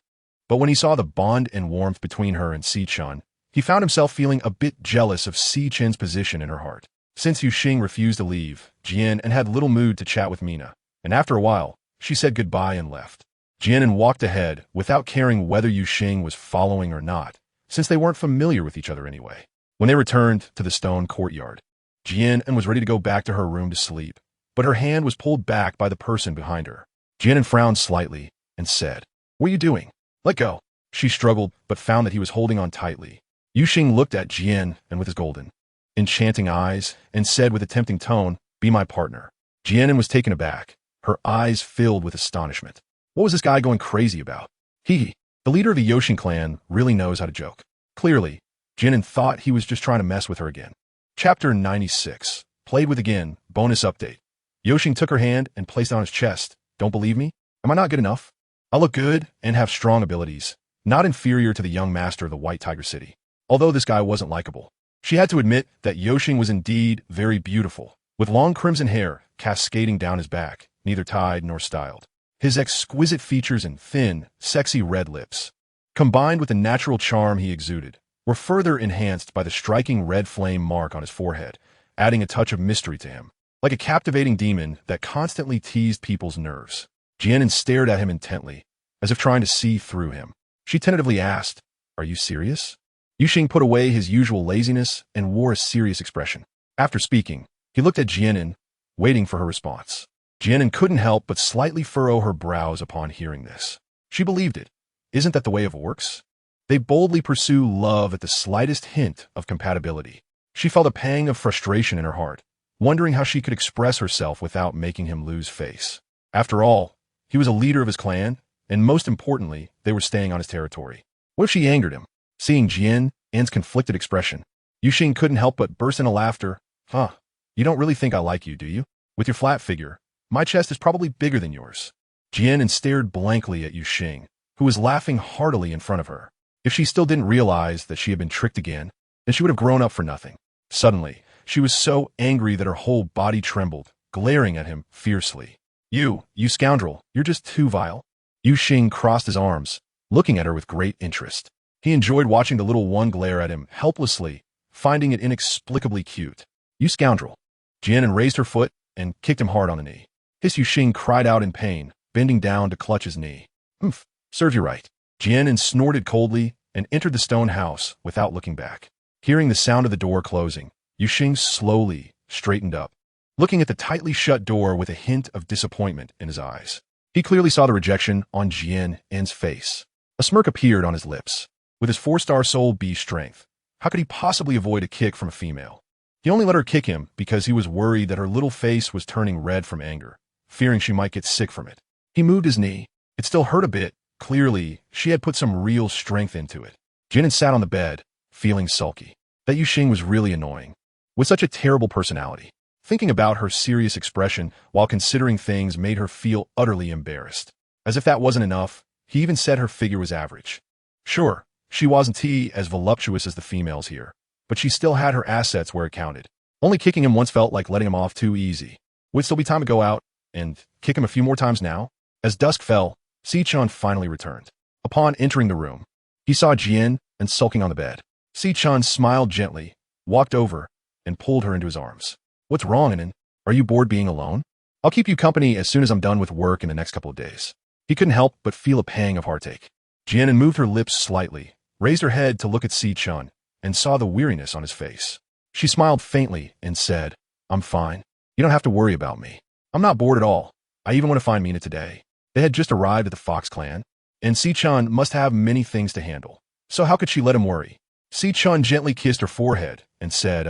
But when he saw the bond and warmth between her and Si-chun, he found himself feeling a bit jealous of Si-chun's position in her heart. Since Yuxing refused to leave, Jian An had little mood to chat with Mina, and after a while, she said goodbye and left. Jian An walked ahead without caring whether Yuxing was following or not, since they weren't familiar with each other anyway. When they returned to the stone courtyard, Jian An was ready to go back to her room to sleep, but her hand was pulled back by the person behind her. Jian An frowned slightly and said, what are you doing? Let go. She struggled, but found that he was holding on tightly. Yuxing looked at Jian An with his golden, enchanting eyes and said with a tempting tone, be my partner. Jian An was taken aback, her eyes filled with astonishment. What was this guy going crazy about? The leader of the Yuxing clan really knows how to joke. Clearly, Jian An thought he was just trying to mess with her again. Chapter 96. played with again. Bonus update. Yoshing took her hand and placed it on his chest. Don't believe me? Am I not good enough? I look good and have strong abilities, not inferior to the young master of the White Tiger City. Although this guy wasn't likable, she had to admit that Yoshing was indeed very beautiful, with long crimson hair cascading down his back, neither tied nor styled. His exquisite features and thin, sexy red lips, combined with the natural charm he exuded, were further enhanced by the striking red flame mark on his forehead, adding a touch of mystery to him, like a captivating demon that constantly teased people's nerves. Jian An stared at him intently, as if trying to see through him. She tentatively asked, "Are you serious?" Yoshing put away his usual laziness and wore a serious expression. After speaking, he looked at Jian An, waiting for her response. Jian An couldn't help but slightly furrow her brows upon hearing this. She believed it. Isn't that the way of orcs? They boldly pursue love at the slightest hint of compatibility. She felt a pang of frustration in her heart, wondering how she could express herself without making him lose face. After all, he was a leader of his clan, and most importantly, they were staying on his territory. What if she angered him? Seeing Jian An's conflicted expression, Yoshing couldn't help but burst into laughter. Huh, you don't really think I like you, do you? With your flat figure, my chest is probably bigger than yours. Jian An stared blankly at Yoshing, who was laughing heartily in front of her. If she still didn't realize that she had been tricked again, then she would have grown up for nothing. Suddenly, she was so angry that her whole body trembled, glaring at him fiercely. You scoundrel, you're just too vile." Yoshing crossed his arms, looking at her with great interest. He enjoyed watching the little one glare at him helplessly, finding it inexplicably cute. "You scoundrel." Jian An raised her foot and kicked him hard on the knee. Yoshing cried out in pain, bending down to clutch his knee. "Humph, serves you right." Jian An snorted coldly and entered the stone house without looking back. Hearing the sound of the door closing, Yoshing slowly straightened up, looking at the tightly shut door with a hint of disappointment in his eyes. He clearly saw the rejection on Jian An's face. A smirk appeared on his lips. With his 4-star soul beast strength, how could he possibly avoid a kick from a female? He only let her kick him because he was worried that her little face was turning red from anger, fearing she might get sick from it. He moved his knee. It still hurt a bit. Clearly, she had put some real strength into it. Jian An sat on the bed, feeling sulky. That Yoshing was really annoying. With such a terrible personality, thinking about her serious expression while considering things made her feel utterly embarrassed. As if that wasn't enough, he even said her figure was average. Sure, she wasn't as voluptuous as the females here, but she still had her assets where it counted. Only kicking him once felt like letting him off too easy. Would still be time to go out and kick him a few more times now? As dusk fell, Si-chan finally returned. Upon entering the room, he saw Jian An sulking on the bed. Si-chan smiled gently, walked over, and pulled her into his arms. "What's wrong, An? Are you bored being alone? I'll keep you company as soon as I'm done with work in the next couple of days." He couldn't help but feel a pang of heartache. Jian An moved her lips slightly, raised her head to look at Si-chan, and saw the weariness on his face. She smiled faintly and said, "I'm fine. You don't have to worry about me. I'm not bored at all. I even want to find Mina today." They had just arrived at the Fox clan, and Si-chan must have many things to handle. So how could she let him worry? Si-chan gently kissed her forehead and said,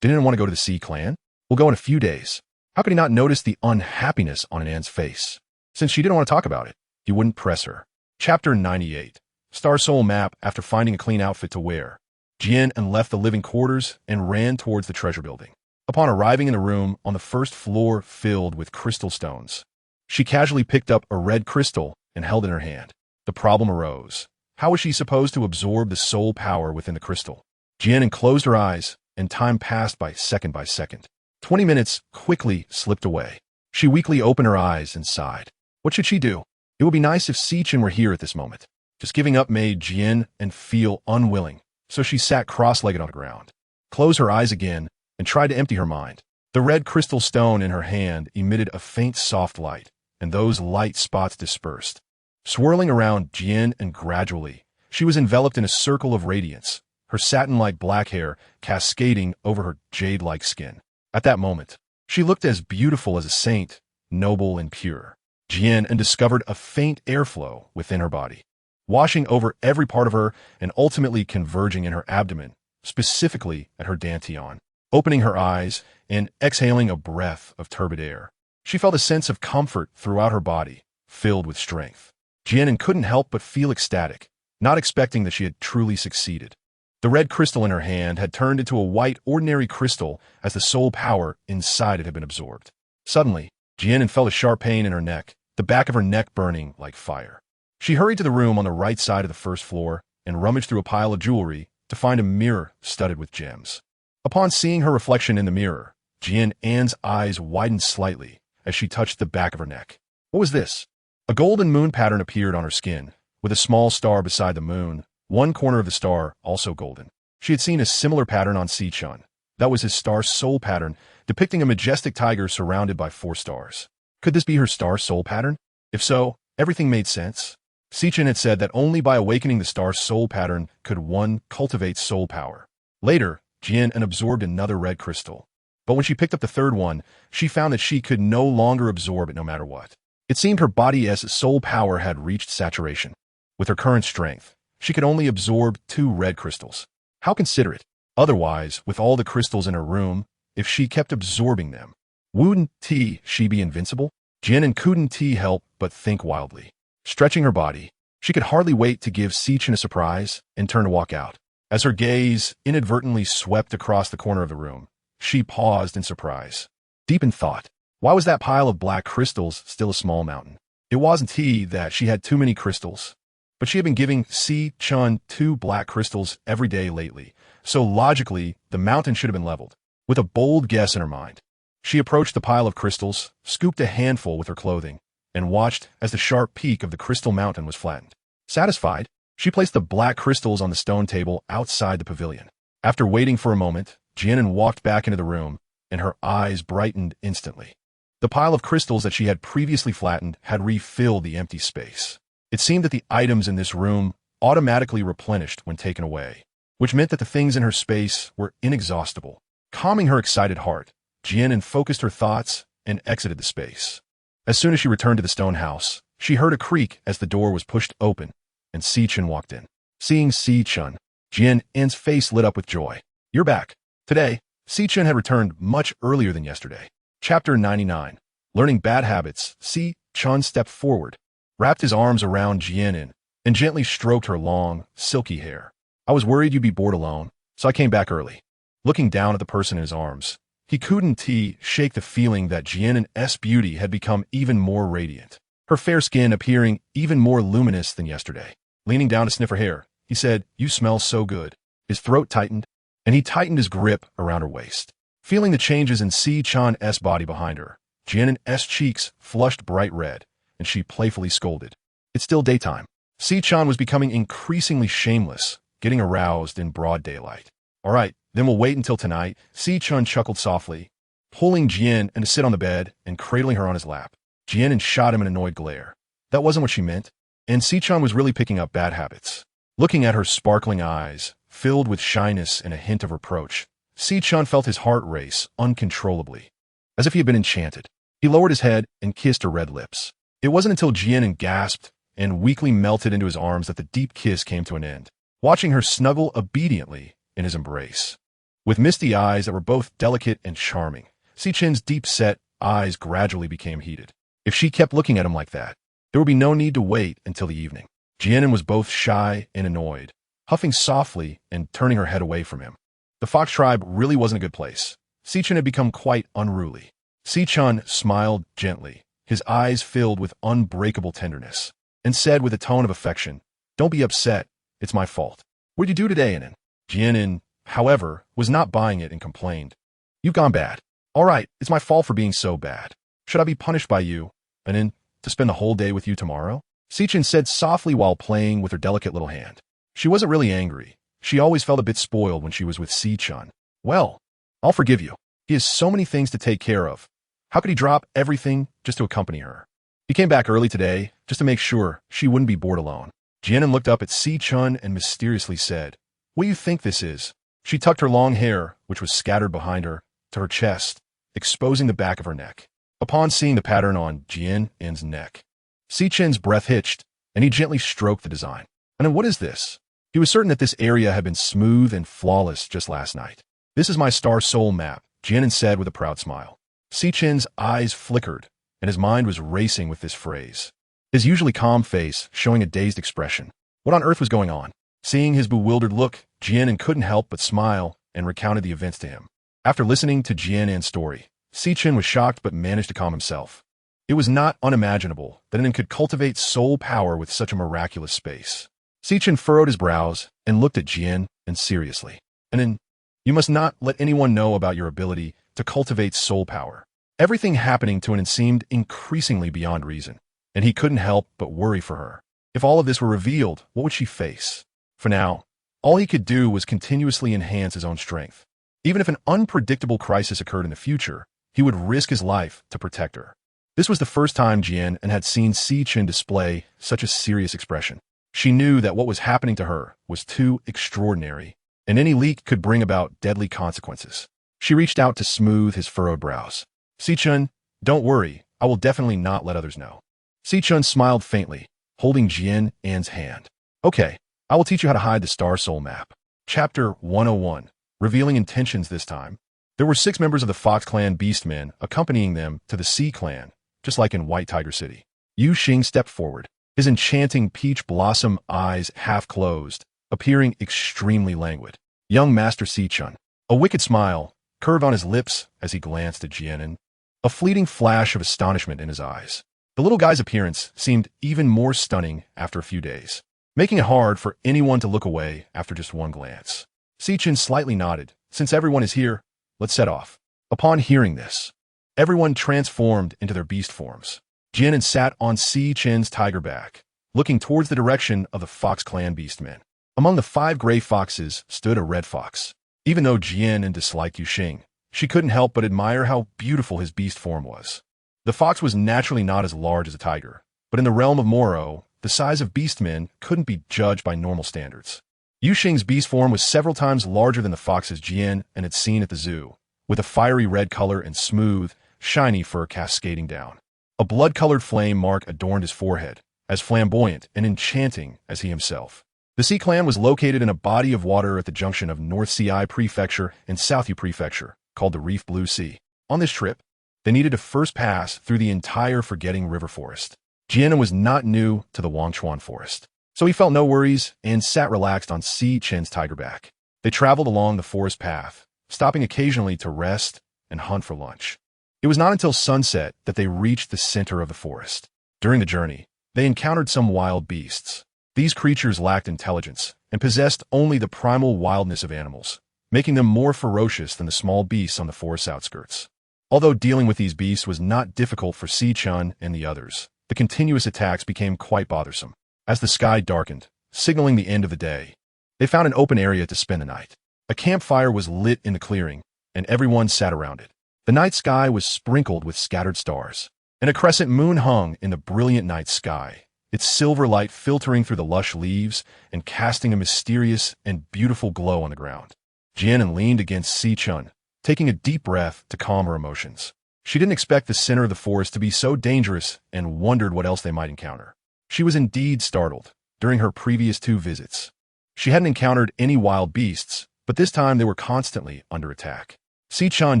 didn't want to go to the Sea clan? We'll go in a few days." How could he not notice the unhappiness on An's face? Since she didn't want to talk about it, he wouldn't press her. Chapter 98. Star Soul Map. After finding a clean outfit to wear, Jian An left the living quarters and ran towards the treasure building. Upon arriving in the room on the first floor filled with crystal stones, she casually picked up a red crystal and held it in her hand. The problem arose. How was she supposed to absorb the soul power within the crystal? Jian An closed her eyes, and time passed by second. 20 minutes quickly slipped away. She weakly opened her eyes and sighed. What should she do? It would be nice if Si-chan were here at this moment. Just giving up made Jian An feel unwilling, so she sat cross-legged on the ground, closed her eyes again, and tried to empty her mind. The red crystal stone in her hand emitted a faint soft light, and those light spots dispersed, swirling around Jian An gradually. She was enveloped in a circle of radiance, her satin-like black hair cascading over her jade-like skin. At that moment, she looked as beautiful as a saint, noble and pure. Jian An discovered a faint airflow within her body, washing over every part of her and ultimately converging in her abdomen, specifically at her dantian. Opening her eyes and exhaling a breath of turbid air, she felt a sense of comfort throughout her body, filled with strength. Jian An couldn't help but feel ecstatic, not expecting that she had truly succeeded. The red crystal in her hand had turned into a white, ordinary crystal as the soul power inside it had been absorbed. Suddenly, Jian An felt a sharp pain in her neck, the back of her neck burning like fire. She hurried to the room on the right side of the first floor and rummaged through a pile of jewelry to find a mirror studded with gems. Upon seeing her reflection in the mirror, Jian An's eyes widened slightly as she touched the back of her neck. What was this? A golden moon pattern appeared on her skin, with a small star beside the moon, one corner of the star also golden. She had seen a similar pattern on Si-Chun. That was his star soul pattern, depicting a majestic tiger surrounded by 4 stars. Could this be her star soul pattern? If so, everything made sense. Si-Chun had said that only by awakening the star soul pattern could one cultivate soul power. Later, Jian An absorbed another red crystal. But when she picked up the third one, she found that she could no longer absorb it no matter what. It seemed her body's soul power had reached saturation. With her current strength, she could only absorb 2 red crystals. How considerate. Otherwise, with all the crystals in her room, if she kept absorbing them, wouldn't she be invincible? Jian An couldn't help but think wildly. Stretching her body, she could hardly wait to give Si-Chun a surprise and turn to walk out. As her gaze inadvertently swept across the corner of the room, she paused in surprise. Deep in thought, why was that pile of black crystals still a small mountain? It wasn't that she had too many crystals, but she had been giving Si-Chun 2 black crystals every day lately, so logically, the mountain should have been leveled. With a bold guess in her mind, she approached the pile of crystals, scooped a handful with her clothing, and watched as the sharp peak of the crystal mountain was flattened. Satisfied, she placed the black crystals on the stone table outside the pavilion. After waiting for a moment, Jian An walked back into the room, and her eyes brightened instantly. The pile of crystals that she had previously flattened had refilled the empty space. It seemed that the items in this room automatically replenished when taken away, which meant that the things in her space were inexhaustible. Calming her excited heart, Jian An focused her thoughts and exited the space. As soon as she returned to the stone house, she heard a creak as the door was pushed open, and Si-Chun walked in. Seeing Si-Chun, Jian An's face lit up with joy. You're back. Today, Si-Chun had returned much earlier than yesterday. Chapter 99. Learning Bad Habits. Si-Chun stepped forward, wrapped his arms around Jian An, and gently stroked her long, silky hair. I was worried you'd be bored alone, so I came back early. Looking down at the person in his arms, he couldn't shake the feeling that Jian An's beauty had become even more radiant, her fair skin appearing even more luminous than yesterday. Leaning down to sniff her hair, he said, "You smell so good." His throat tightened, and he tightened his grip around her waist. Feeling the changes in Si-Chun's body behind her, Jian An's cheeks flushed bright red, and she playfully scolded. It's still daytime. Si-Chun was becoming increasingly shameless, getting aroused in broad daylight. All right, then we'll wait until tonight. Si-Chun chuckled softly, pulling Jian An to sit on the bed and cradling her on his lap. Jian An shot him an annoyed glare. That wasn't what she meant, and Si-Chun was really picking up bad habits. Looking at her sparkling eyes, filled with shyness and a hint of reproach, Si-Chun felt his heart race uncontrollably. As if he had been enchanted, he lowered his head and kissed her red lips. It wasn't until Jian An gasped and weakly melted into his arms that the deep kiss came to an end, watching her snuggle obediently in his embrace. With misty eyes that were both delicate and charming, Si-Chun's deep-set eyes gradually became heated. If she kept looking at him like that, there would be no need to wait until the evening. Jian An was both shy and annoyed, huffing softly and turning her head away from him. The fox tribe really wasn't a good place. Si-Chun had become quite unruly. Si-Chun smiled gently, his eyes filled with unbreakable tenderness, and said with a tone of affection, "Don't be upset. It's my fault. What'd you do today, An? Jian An, however, was not buying it and complained. You've gone bad. All right, it's my fault for being so bad. Should I be punished by you, An, to spend the whole day with you tomorrow?" Si-Chun said softly while playing with her delicate little hand. She wasn't really angry. She always felt a bit spoiled when she was with Si-Chun. Well, I'll forgive you. He has so many things to take care of. How could he drop everything just to accompany her? He came back early today just to make sure she wouldn't be bored alone. Jian An looked up at Si-Chun and mysteriously said, "What do you think this is?" She tucked her long hair, which was scattered behind her, to her chest, exposing the back of her neck. Upon seeing the pattern on Jian An's neck, Si-Chun's breath hitched, and he gently stroked the design. "And then what is this?" He was certain that this area had been smooth and flawless just last night. "This is my star soul map," Jian An said with a proud smile. Si-Chun's eyes flickered, and his mind was racing with this phrase, his usually calm face showing a dazed expression. What on earth was going on? Seeing his bewildered look, Jian An couldn't help but smile and recounted the events to him. After listening to Jian An's story, Sichen was shocked but managed to calm himself. It was not unimaginable that An could cultivate soul power with such a miraculous space. Sichen furrowed his brows and looked at Jian An seriously. An, you must not let anyone know about your ability to cultivate soul power. Everything happening to An seemed increasingly beyond reason, and he couldn't help but worry for her. If all of this were revealed, what would she face? For now, all he could do was continuously enhance his own strength. Even if an unpredictable crisis occurred in the future, he would risk his life to protect her. This was the first time Jian An had seen Sichen display such a serious expression. She knew that what was happening to her was too extraordinary, and any leak could bring about deadly consequences. She reached out to smooth his furrowed brows. Sichen, don't worry, I will definitely not let others know. Sichen smiled faintly, holding Jian An's hand. Okay, I will teach you how to hide the Star Soul map. Chapter 101. Revealing intentions this time. There were 6 members of the Fox Clan Beastmen accompanying them to the Sea Clan, just like in White Tiger City. Yu Xing stepped forward, his enchanting peach blossom eyes half closed, appearing extremely languid. Young Master Sichen. A wicked smile curved on his lips as he glanced at Jian An. A fleeting flash of astonishment in his eyes. The little guy's appearance seemed even more stunning after a few days, making it hard for anyone to look away after just one glance. Sichen slightly nodded. Since everyone is here, let's set off. Upon hearing this, everyone transformed into their beast forms. Jian An sat on Sichen's tiger back, looking towards the direction of the Fox Clan Beastmen. Among the 5 gray foxes stood a red fox. Even though Jian An disliked Yu Xing, she couldn't help but admire how beautiful his beast form was. The fox was naturally not as large as a tiger, but in the realm of Moro, the size of beastmen couldn't be judged by normal standards. Yu Xing's beast form was several times larger than the foxes Jian An had seen at the zoo, with a fiery red color and smooth, shiny fur cascading down. A blood-colored flame mark adorned his forehead, as flamboyant and enchanting as he himself. The Sea Clan was located in a body of water at the junction of North Sea Prefecture and South Yu Prefecture, called the Reef Blue Sea. On this trip, they needed to first pass through the entire Forgetting River Forest. Jian An was not new to the Wangchuan Forest, so he felt no worries and sat relaxed on Sichen's tiger back. They traveled along the forest path, stopping occasionally to rest and hunt for lunch. It was not until sunset that they reached the center of the forest. During the journey, they encountered some wild beasts. These creatures lacked intelligence and possessed only the primal wildness of animals, making them more ferocious than the small beasts on the forest's outskirts. Although dealing with these beasts was not difficult for Sichen and the others, the continuous attacks became quite bothersome. As the sky darkened, signaling the end of the day, they found an open area to spend the night. A campfire was lit in the clearing, and everyone sat around it. The night sky was sprinkled with scattered stars, and a crescent moon hung in the brilliant night sky, its silver light filtering through the lush leaves and casting a mysterious and beautiful glow on the ground. Jian An leaned against Sichen, taking a deep breath to calm her emotions. She didn't expect the center of the forest to be so dangerous and wondered what else they might encounter. She was indeed startled. During her previous 2 visits, she hadn't encountered any wild beasts, but this time they were constantly under attack. Sichen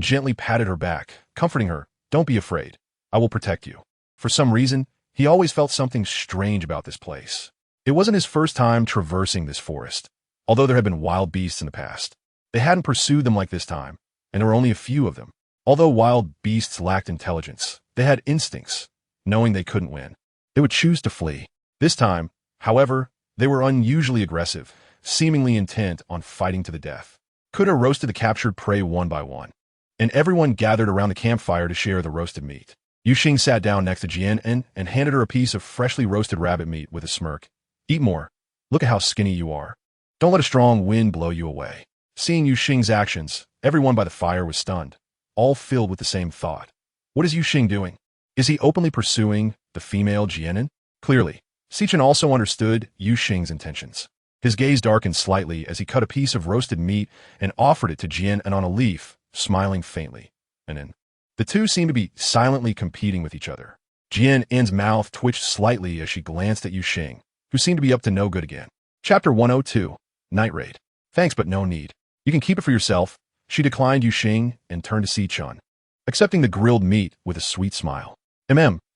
gently patted her back, comforting her. Don't be afraid. I will protect you. For some reason, he always felt something strange about this place. It wasn't his first time traversing this forest, although there had been wild beasts in the past. They hadn't pursued them like this time, and there were only a few of them. Although wild beasts lacked intelligence, they had instincts, knowing they couldn't win. They would choose to flee. This time, however, they were unusually aggressive, seemingly intent on fighting to the death. Kuda roasted the captured prey one by one, and everyone gathered around the campfire to share the roasted meat. Yu Xing sat down next to Jian An and handed her a piece of freshly roasted rabbit meat with a smirk. Eat more. Look at how skinny you are. Don't let a strong wind blow you away. Seeing Yu Xing's actions, everyone by the fire was stunned, all filled with the same thought. What is Yu Xing doing? Is he openly pursuing the female Jian An? Clearly, Sichen also understood Yu Xing's intentions. His gaze darkened slightly as he cut a piece of roasted meat and offered it to Jian An on a leaf, smiling faintly. And then, the two seemed to be silently competing with each other. Jian An's mouth twitched slightly as she glanced at Yu Xing, who seemed to be up to no good again. Chapter 102. Night Raid. Thanks, but no need. You can keep it for yourself. She declined Yu Xing and turned to Sichen, accepting the grilled meat with a sweet smile.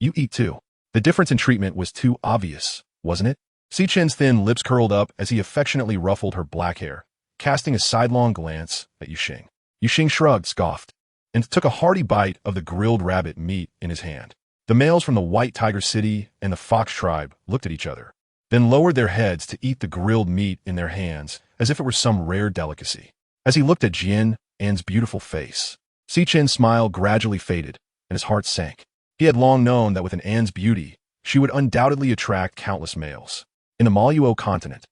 You eat too. The difference in treatment was too obvious, wasn't it? Chen's thin lips curled up as he affectionately ruffled her black hair, casting a sidelong glance at Yuxing. Yuxing shrugged, scoffed, and took a hearty bite of the grilled rabbit meat in his hand. The males from the White Tiger City and the Fox tribe looked at each other, then lowered their heads to eat the grilled meat in their hands as if it were some rare delicacy. As he looked at Jian An's beautiful face, Chen's smile gradually faded, and his heart sank. He had long known that with An's beauty, she would undoubtedly attract countless males. In the Maluo continent,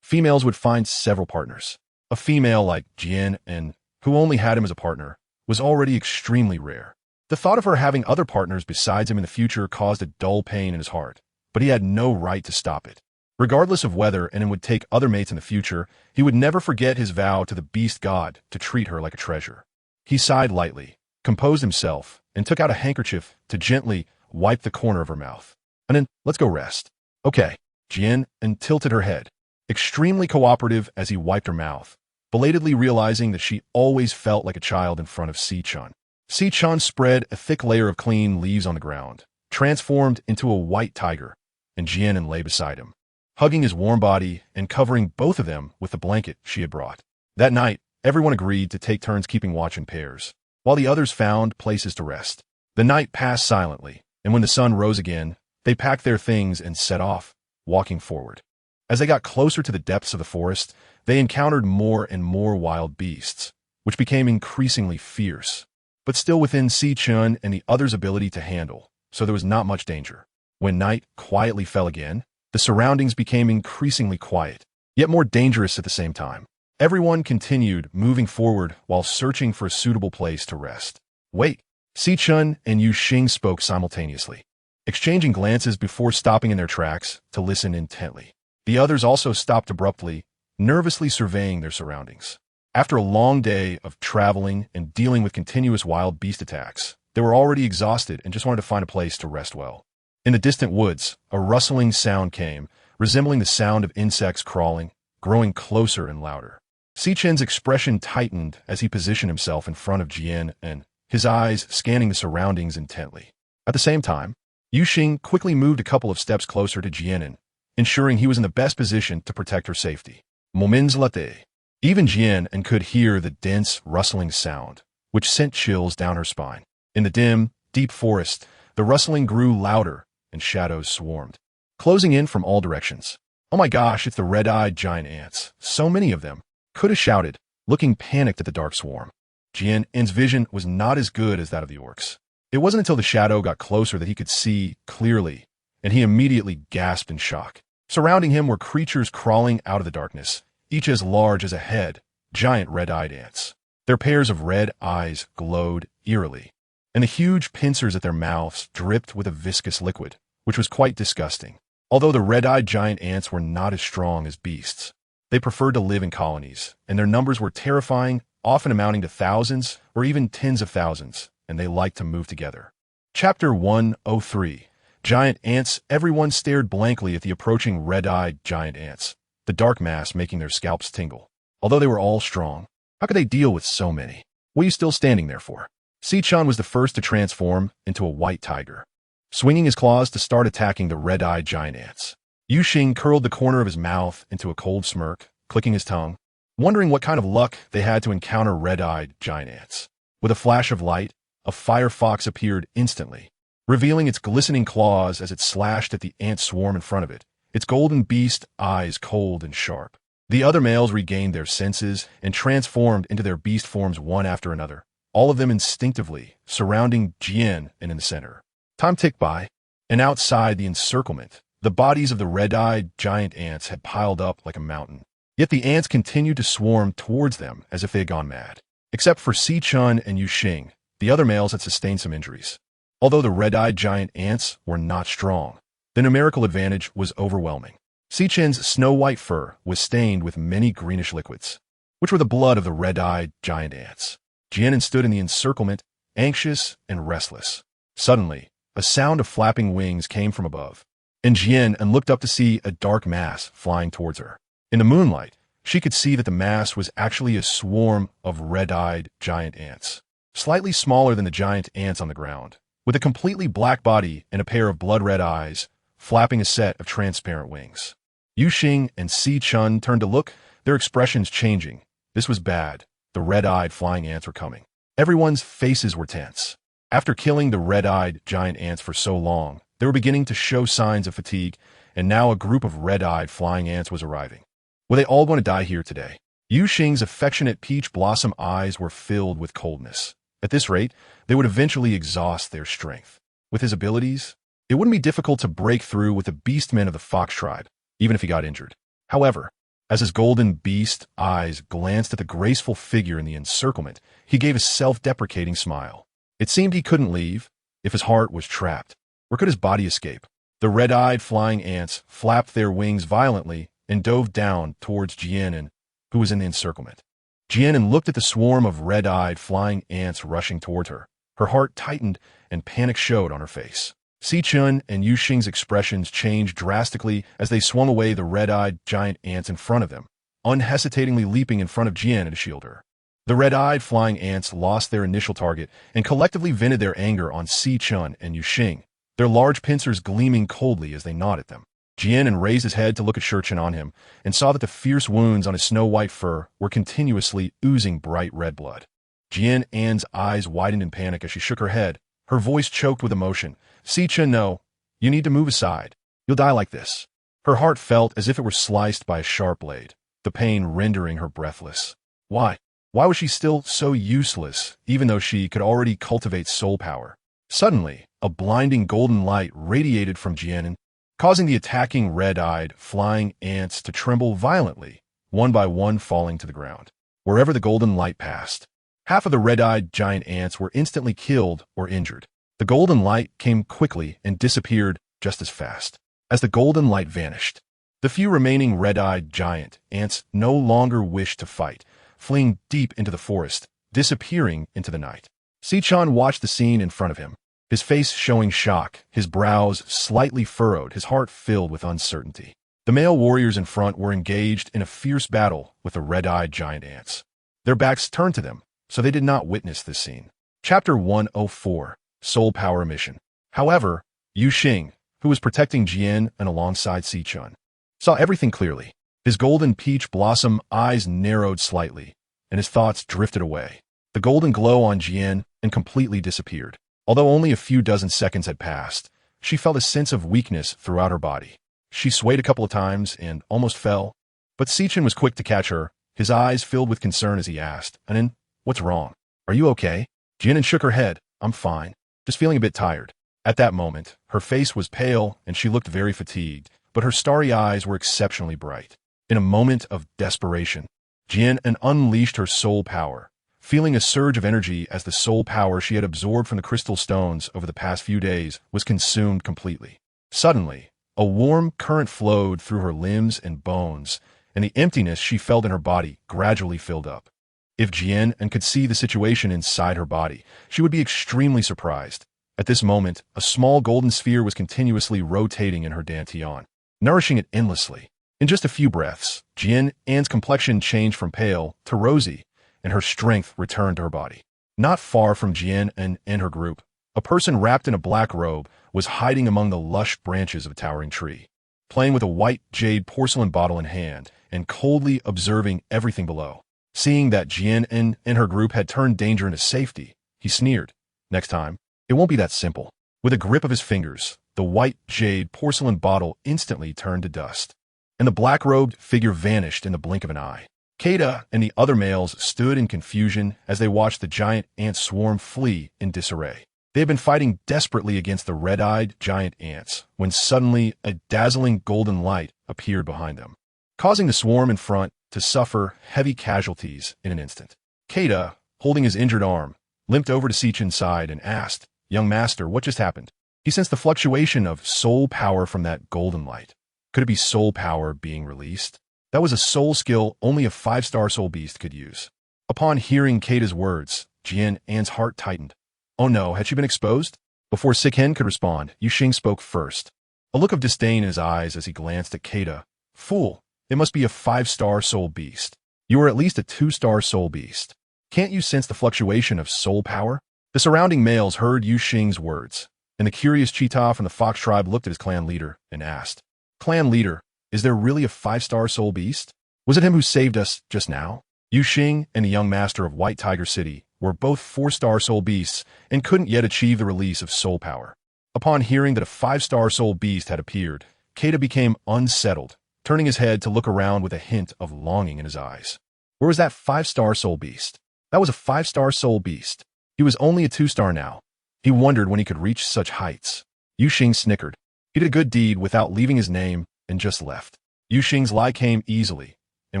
females would find several partners. A female like Jian An, who only had him as a partner, was already extremely rare. The thought of her having other partners besides him in the future caused a dull pain in his heart, but he had no right to stop it. Regardless of whether An would take other mates in the future, he would never forget his vow to the beast god to treat her like a treasure. He sighed lightly, composed himself, and took out a handkerchief to gently wipe the corner of her mouth. And then, let's go rest. Okay. Jian An tilted her head, extremely cooperative as he wiped her mouth, belatedly realizing that she always felt like a child in front of Chen. Chen spread a thick layer of clean leaves on the ground, transformed into a white tiger, and Jian An lay beside him, hugging his warm body and covering both of them with the blanket she had brought. That night, everyone agreed to take turns keeping watch in pairs, while the others found places to rest. The night passed silently, and when the sun rose again, they packed their things and set off, walking forward. As they got closer to the depths of the forest, they encountered more and more wild beasts, which became increasingly fierce, but still within Chen and the others' ability to handle, so there was not much danger. When night quietly fell again, the surroundings became increasingly quiet, yet more dangerous at the same time. Everyone continued moving forward while searching for a suitable place to rest. Wait, Chen and Yuxing spoke simultaneously, exchanging glances before stopping in their tracks to listen intently. The others also stopped abruptly, nervously surveying their surroundings. After a long day of traveling and dealing with continuous wild beast attacks, they were already exhausted and just wanted to find a place to rest well. In the distant woods, a rustling sound came, resembling the sound of insects crawling, growing closer and louder. Chen's expression tightened as he positioned himself in front of Jian An, his eyes scanning the surroundings intently. At the same time, Yuxing quickly moved a couple of steps closer to Jian An, ensuring he was in the best position to protect her safety. Moments later, even Jian An could hear the dense, rustling sound, which sent chills down her spine. In the dim, deep forest, the rustling grew louder and shadows swarmed, closing in from all directions. Oh my gosh, it's the red-eyed giant ants. So many of them, Kuda shouted, looking panicked at the dark swarm. Jian An's vision was not as good as that of the orcs. It wasn't until the shadow got closer that he could see clearly, and he immediately gasped in shock. Surrounding him were creatures crawling out of the darkness, each as large as a head, giant red-eyed ants. Their pairs of red eyes glowed eerily, and the huge pincers at their mouths dripped with a viscous liquid, which was quite disgusting. Although the red-eyed giant ants were not as strong as beasts, they preferred to live in colonies, and their numbers were terrifying, often amounting to thousands or even tens of thousands, and they liked to move together. Chapter 103. Giant Ants. Everyone stared blankly at the approaching red-eyed giant ants, the dark mass making their scalps tingle. Although they were all strong, how could they deal with so many? What are you still standing there for? Chen was the first to transform into a white tiger, swinging his claws to start attacking the red-eyed giant ants. Yuxing curled the corner of his mouth into a cold smirk, clicking his tongue, wondering what kind of luck they had to encounter red-eyed giant ants. With a flash of light, a fire fox appeared instantly, revealing its glistening claws as it slashed at the ant swarm in front of it, its golden beast eyes cold and sharp. The other males regained their senses and transformed into their beast forms one after another, all of them instinctively surrounding Jian and in the center. Time ticked by, and outside the encirclement, the bodies of the red-eyed giant ants had piled up like a mountain. Yet the ants continued to swarm towards them as if they had gone mad. Except for Chen and Yuxing, the other males had sustained some injuries. Although the red-eyed giant ants were not strong, the numerical advantage was overwhelming. Chen's snow-white fur was stained with many greenish liquids, which were the blood of the red-eyed giant ants. Jian An stood in the encirclement, anxious and restless. Suddenly, a sound of flapping wings came from above, and Jian An looked up to see a dark mass flying towards her. In the moonlight, she could see that the mass was actually a swarm of red-eyed giant ants, slightly smaller than the giant ants on the ground, with a completely black body and a pair of blood-red eyes, flapping a set of transparent wings. Yu Xing and Si Chun turned to look, their expressions changing. This was bad. The red-eyed flying ants were coming. Everyone's faces were tense. After killing the red-eyed giant ants for so long, they were beginning to show signs of fatigue, and now a group of red-eyed flying ants was arriving. Were they all going to die here today? Yu Xing's affectionate peach blossom eyes were filled with coldness. At this rate, they would eventually exhaust their strength. With his abilities, it wouldn't be difficult to break through with the beastmen of the fox tribe, even if he got injured. However, as his golden beast eyes glanced at the graceful figure in the encirclement, he gave a self-deprecating smile. It seemed he couldn't leave. If his heart was trapped, where could his body escape? The red-eyed flying ants flapped their wings violently and dove down towards Jian An, who was in the encirclement. Jian An looked at the swarm of red-eyed flying ants rushing toward her. Her heart tightened and panic showed on her face. Si Chun and Yu Xing's expressions changed drastically as they swung away the red-eyed giant ants in front of them, unhesitatingly leaping in front of Jian An to shield her. The red-eyed flying ants lost their initial target and collectively vented their anger on Si Chun and Yu Xing, their large pincers gleaming coldly as they gnawed at them. Jian An raised his head to look at Shurchen on him and saw that the fierce wounds on his snow-white fur were continuously oozing bright red blood. Jian An's eyes widened in panic as she shook her head, her voice choked with emotion. Si Chun, no. You need to move aside. You'll die like this. Her heart felt as if it were sliced by a sharp blade, the pain rendering her breathless. Why? Why was she still so useless, even though she could already cultivate soul power? Suddenly, a blinding golden light radiated from Jian An, causing the attacking red-eyed, flying ants to tremble violently, one by one falling to the ground. Wherever the golden light passed, half of the red-eyed giant ants were instantly killed or injured. The golden light came quickly and disappeared just as fast. As the golden light vanished, the few remaining red-eyed giant ants no longer wished to fight, fleeing deep into the forest, disappearing into the night. Si Chun watched the scene in front of him, his face showing shock, his brows slightly furrowed, his heart filled with uncertainty. The male warriors in front were engaged in a fierce battle with the red-eyed giant ants. Their backs turned to them, so they did not witness this scene. Chapter 104. Soul Power Mission. However, Yu Xing, who was protecting Jian An alongside Si Chun, saw everything clearly. His golden peach blossom eyes narrowed slightly, and his thoughts drifted away. The golden glow on Jian An completely disappeared. Although only a few dozen seconds had passed, she felt a sense of weakness throughout her body. She swayed a couple of times and almost fell, but Si Chun was quick to catch her, his eyes filled with concern as he asked, An, what's wrong? Are you okay? Jian An shook her head. I'm fine. Just feeling a bit tired. At that moment, her face was pale and she looked very fatigued, but her starry eyes were exceptionally bright. In a moment of desperation, Jian An unleashed her soul power, feeling a surge of energy as the soul power she had absorbed from the crystal stones over the past few days was consumed completely. Suddenly, a warm current flowed through her limbs and bones, and the emptiness she felt in her body gradually filled up. If Jian An could see the situation inside her body, she would be extremely surprised. At this moment, a small golden sphere was continuously rotating in her dantian, nourishing it endlessly. In just a few breaths, Jian An's complexion changed from pale to rosy, and her strength returned to her body. Not far from Jian An and her group, a person wrapped in a black robe was hiding among the lush branches of a towering tree, playing with a white jade porcelain bottle in hand and coldly observing everything below. Seeing that Jian An and her group had turned danger into safety, he sneered. Next time, it won't be that simple. With a grip of his fingers, the white jade porcelain bottle instantly turned to dust, and the black-robed figure vanished in the blink of an eye. Keita and the other males stood in confusion as they watched the giant ant swarm flee in disarray. They had been fighting desperately against the red-eyed giant ants when suddenly a dazzling golden light appeared behind them, causing the swarm in front to suffer heavy casualties in an instant. Keita, holding his injured arm, limped over to Si Chun's side and asked, Young master, what just happened? He sensed the fluctuation of soul power from that golden light. Could it be soul power being released? That was a soul skill only a 5-star soul beast could use. Upon hearing Keita's words, Jian An's heart tightened. Oh no, had she been exposed? Before Sikhen could respond, Yu Xing spoke first. A look of disdain in his eyes as he glanced at Keita. Fool, it must be a 5-star soul beast. You are at least a 2-star soul beast. Can't you sense the fluctuation of soul power? The surrounding males heard Yu Xing's words, and the curious cheetah from the fox tribe looked at his clan leader and asked, Clan leader, is there really a 5-star soul beast? Was it him who saved us just now? Yu Xing and the young master of White Tiger City were both 4-star soul beasts and couldn't yet achieve the release of soul power. Upon hearing that a 5-star soul beast had appeared, Keita became unsettled, turning his head to look around with a hint of longing in his eyes. Where was that 5-star soul beast? That was a 5-star soul beast. He was only a 2-star now. He wondered when he could reach such heights. Yu Xing snickered. He did a good deed without leaving his name and just left. Yu Xing's lie came easily, and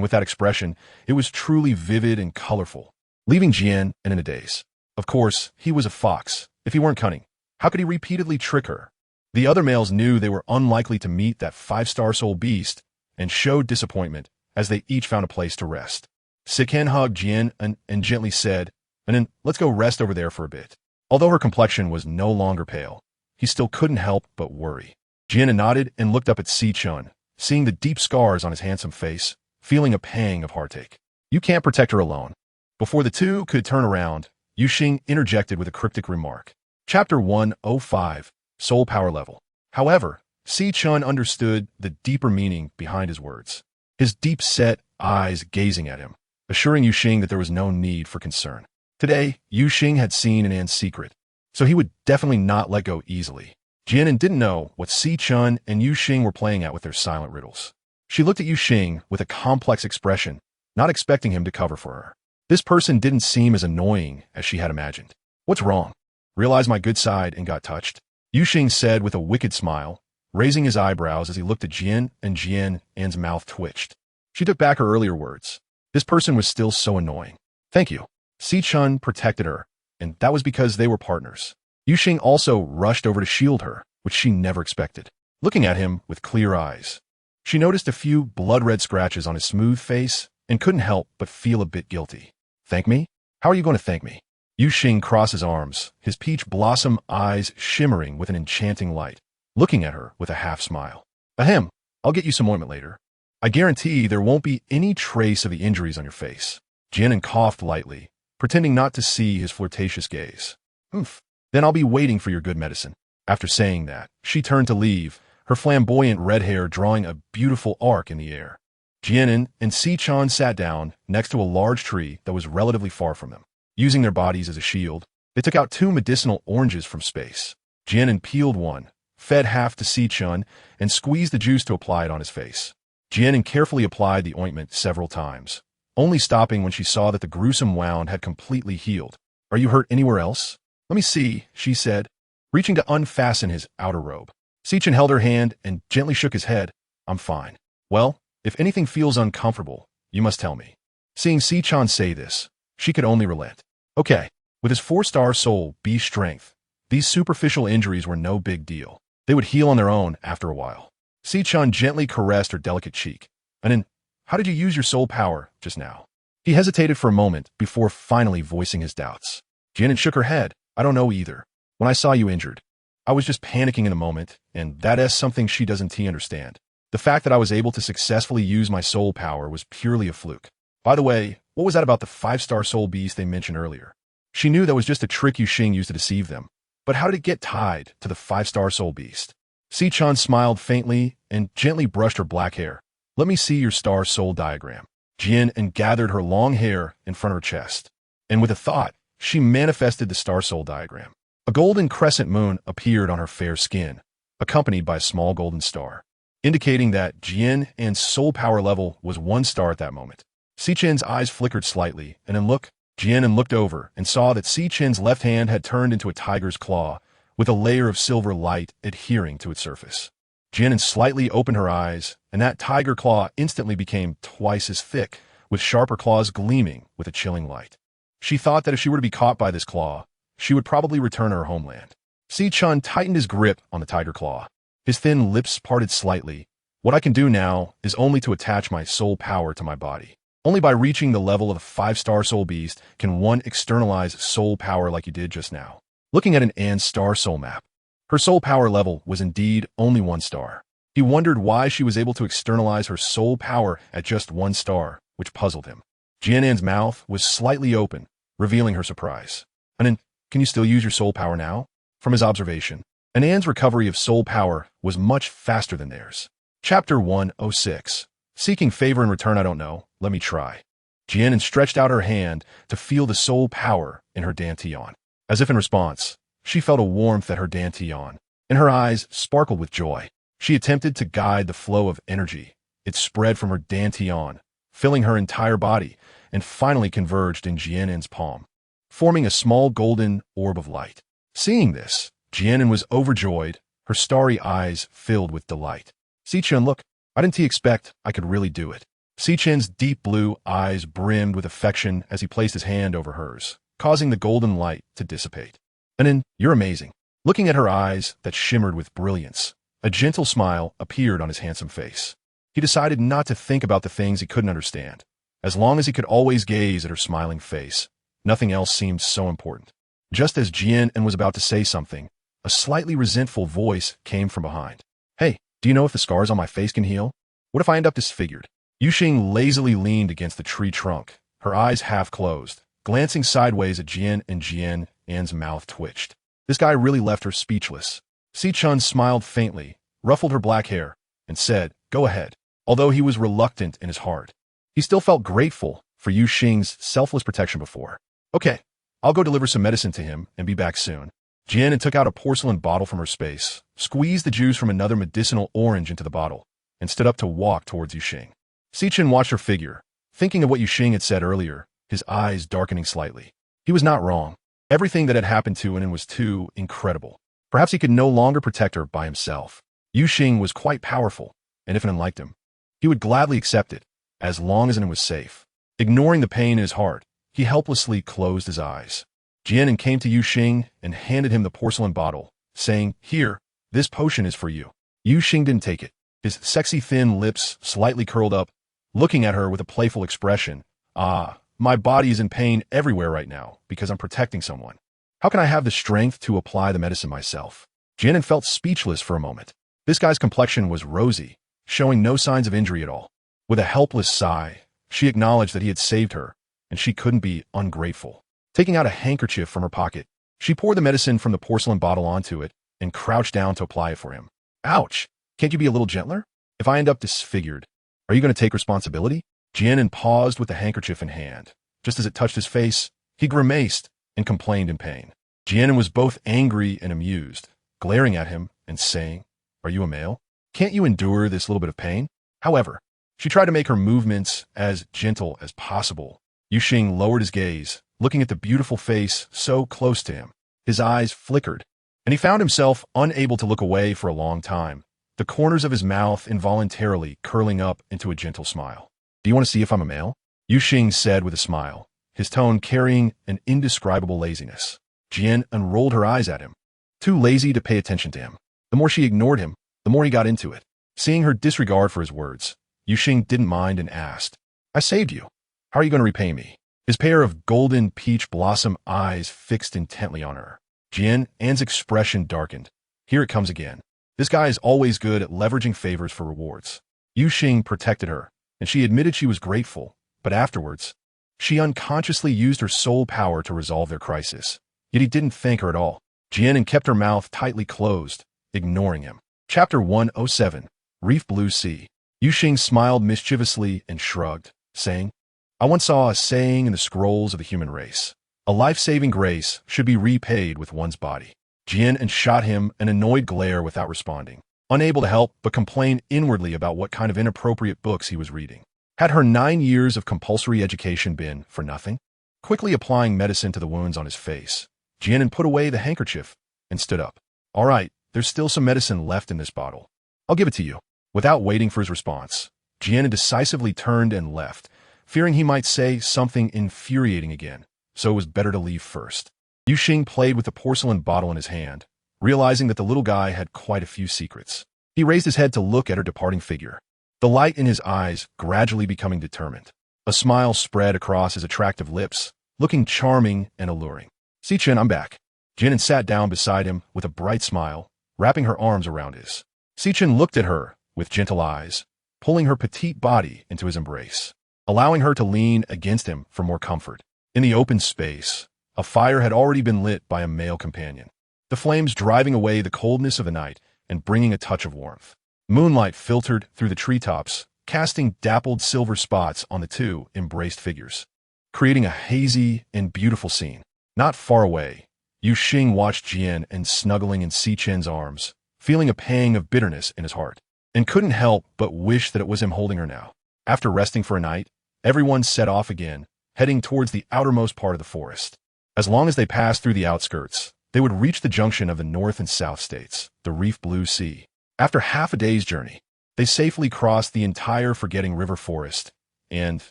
with that expression, it was truly vivid and colorful, leaving Jian An in a daze. Of course, he was a fox. If he weren't cunning, how could he repeatedly trick her? The other males knew they were unlikely to meet that 5-star soul beast and showed disappointment as they each found a place to rest. Siken hugged Jian An and gently said, "And then let's go rest over there for a bit." Although her complexion was no longer pale, he still couldn't help but worry. Jian An nodded and looked up at Si Chun, seeing the deep scars on his handsome face, feeling a pang of heartache. "You can't protect her alone." Before the two could turn around, Yu Xing interjected with a cryptic remark. Chapter 105, Soul Power Level. However, Si Chun understood the deeper meaning behind his words, his deep-set eyes gazing at him, assuring Yu Xing that there was no need for concern. Today, Yu Xing had seen An An's secret, so he would definitely not let go easily. Jian An didn't know what Si Chun and Yu Xing were playing at with their silent riddles. She looked at Yu Xing with a complex expression, not expecting him to cover for her. This person didn't seem as annoying as she had imagined. "What's wrong? Realized my good side and got touched?" Yu Xing said with a wicked smile, raising his eyebrows as he looked at Jian An's mouth twitched. She took back her earlier words. This person was still so annoying. "Thank you." Si Chun protected her, and that was because they were partners. Yu Xing also rushed over to shield her, which she never expected. Looking at him with clear eyes, she noticed a few blood-red scratches on his smooth face and couldn't help but feel a bit guilty. "Thank me? How are you going to thank me?" Yu Xing crossed his arms, his peach blossom eyes shimmering with an enchanting light, looking at her with a half-smile. "Ahem, I'll get you some ointment later. I guarantee there won't be any trace of the injuries on your face." Jian An coughed lightly, pretending not to see his flirtatious gaze. "Oof. Then I'll be waiting for your good medicine." After saying that, she turned to leave, her flamboyant red hair drawing a beautiful arc in the air. Jian An and Si Chun sat down next to a large tree that was relatively far from them. Using their bodies as a shield, they took out 2 medicinal oranges from space. Jian An peeled one, fed half to Si Chun, and squeezed the juice to apply it on his face. Jian An carefully applied the ointment several times, only stopping when she saw that the gruesome wound had completely healed. "Are you hurt anywhere else?" "Let me see," she said, reaching to unfasten his outer robe. Si Chun held her hand and gently shook his head. "I'm fine." "Well, if anything feels uncomfortable, you must tell me." Seeing Si Chun say this, she could only relent. Okay, with his 4-star soul beast strength, these superficial injuries were no big deal. They would heal on their own after a while. Si Chun gently caressed her delicate cheek. "And then, how did you use your soul power just now?" He hesitated for a moment before finally voicing his doubts. Jian An shook her head. "I don't know either. When I saw you injured, I was just panicking in the moment, and that is something she doesn't understand. The fact that I was able to successfully use my soul power was purely a fluke. By the way, what was that about the 5-star soul beast they mentioned earlier?" She knew that was just a trick Yu Xing used to deceive them, but how did it get tied to the 5-star soul beast? Si Chun smiled faintly and gently brushed her black hair. "Let me see your star soul diagram." Jian An gathered her long hair in front of her chest, and with a thought, she manifested the star soul diagram. A golden crescent moon appeared on her fair skin, accompanied by a small golden star, indicating that Jian An's soul power level was 1 star at that moment. Si Chun's eyes flickered slightly, and Jian An looked over and saw that Si Chun's left hand had turned into a tiger's claw, with a layer of silver light adhering to its surface. Jian An slightly opened her eyes, and that tiger claw instantly became twice as thick, with sharper claws gleaming with a chilling light. She thought that if she were to be caught by this claw, she would probably return to her homeland. Si Chun tightened his grip on the tiger claw. His thin lips parted slightly. "What I can do now is only to attach my soul power to my body. Only by reaching the level of a 5-star soul beast can one externalize soul power like you did just now." Looking at An An's star soul map, her soul power level was indeed only 1 star. He wondered why she was able to externalize her soul power at just 1 star, which puzzled him. Jian An's mouth was slightly open, revealing her surprise. "And then, can you still use your soul power now?" From his observation, An An's recovery of soul power was much faster than theirs. Chapter 106. Seeking favor in return, I don't know. Let me try. Jian An stretched out her hand to feel the soul power in her dantian. As if in response, she felt a warmth at her dantian, and her eyes sparkled with joy. She attempted to guide the flow of energy. It spread from her dantian, filling her entire body, and finally converged in Jian An's palm, forming a small golden orb of light. Seeing this, Jian An was overjoyed, her starry eyes filled with delight. Sichen, look, I didn't expect I could really do it. Sichen's deep blue eyes brimmed with affection as he placed his hand over hers, causing the golden light to dissipate. Anan, you're amazing. Looking at her eyes that shimmered with brilliance, a gentle smile appeared on his handsome face. He decided not to think about the things he couldn't understand. As long as he could always gaze at her smiling face, nothing else seemed so important. Just as Jian An was about to say something, a slightly resentful voice came from behind. Hey, do you know if the scars on my face can heal? What if I end up disfigured? Yuxing lazily leaned against the tree trunk, her eyes half closed, glancing sideways at Jian, and Jian An's mouth twitched. This guy really left her speechless. Sichun smiled faintly, ruffled her black hair, and said, go ahead. Although he was reluctant in his heart, he still felt grateful for Yuxing's selfless protection before. Okay, I'll go deliver some medicine to him and be back soon. Jian An took out a porcelain bottle from her space, squeezed the juice from another medicinal orange into the bottle, and stood up to walk towards Yuxing. Sichen watched her figure, thinking of what Yuxing had said earlier, his eyes darkening slightly. He was not wrong. Everything that had happened to An was too incredible. Perhaps he could no longer protect her by himself. Yuxing was quite powerful, and if An liked him, he would gladly accept it, as long as An was safe. Ignoring the pain in his heart, he helplessly closed his eyes. Jian An came to Yuxing and handed him the porcelain bottle, saying, here, this potion is for you. Yuxing didn't take it. His sexy thin lips slightly curled up, looking at her with a playful expression. Ah, my body is in pain everywhere right now because I'm protecting someone. How can I have the strength to apply the medicine myself? Jian An felt speechless for a moment. This guy's complexion was rosy, showing no signs of injury at all. With a helpless sigh, she acknowledged that he had saved her, and she couldn't be ungrateful. Taking out a handkerchief from her pocket, she poured the medicine from the porcelain bottle onto it and crouched down to apply it for him. Ouch! Can't you be a little gentler? If I end up disfigured, are you going to take responsibility? Jian An paused with the handkerchief in hand. Just as it touched his face, he grimaced and complained in pain. Jian An was both angry and amused, glaring at him and saying, are you a male? Can't you endure this little bit of pain? However, she tried to make her movements as gentle as possible. Yuxing lowered his gaze, looking at the beautiful face so close to him. His eyes flickered, and he found himself unable to look away for a long time, the corners of his mouth involuntarily curling up into a gentle smile. Do you want to see if I'm a male? Yuxing said with a smile, his tone carrying an indescribable laziness. Jian unrolled her eyes at him, too lazy to pay attention to him. The more she ignored him, the more he got into it. Seeing her disregard for his words, Yuxing didn't mind and asked, I saved you. How are you going to repay me? His pair of golden peach blossom eyes fixed intently on her. Jian An's expression darkened. Here it comes again. This guy is always good at leveraging favors for rewards. Yuxing protected her, and she admitted she was grateful, but afterwards, she unconsciously used her soul power to resolve their crisis. Yet he didn't thank her at all. Jian An kept her mouth tightly closed, ignoring him. Chapter 107. Reef Blue Sea. Yuxing smiled mischievously and shrugged, saying, I once saw a saying in the scrolls of the human race. A life-saving grace should be repaid with one's body. Jian An shot him an annoyed glare without responding, unable to help but complain inwardly about what kind of inappropriate books he was reading. Had her 9 years of compulsory education been for nothing? Quickly applying medicine to the wounds on his face, Jian An put away the handkerchief and stood up. All right, there's still some medicine left in this bottle. I'll give it to you. Without waiting for his response, Jian An decisively turned and left, fearing he might say something infuriating again, so it was better to leave first. Yuxing played with the porcelain bottle in his hand, realizing that the little guy had quite a few secrets. He raised his head to look at her departing figure, the light in his eyes gradually becoming determined. A smile spread across his attractive lips, looking charming and alluring. Sichen, I'm back. Jian An sat down beside him with a bright smile, wrapping her arms around his. Sichen looked at her with gentle eyes, pulling her petite body into his embrace, allowing her to lean against him for more comfort. In the open space, a fire had already been lit by a male companion, the flames driving away the coldness of the night and bringing a touch of warmth. Moonlight filtered through the treetops, casting dappled silver spots on the two embraced figures, creating a hazy and beautiful scene. Not far away, Yu Xing watched Jian An snuggling in Sichen's arms, feeling a pang of bitterness in his heart, and couldn't help but wish that it was him holding her now. After resting for a night, everyone set off again, heading towards the outermost part of the forest. As long as they passed through the outskirts, they would reach the junction of the North and South states, the Reef Blue Sea. After half a day's journey, they safely crossed the entire Forgetting River forest, and,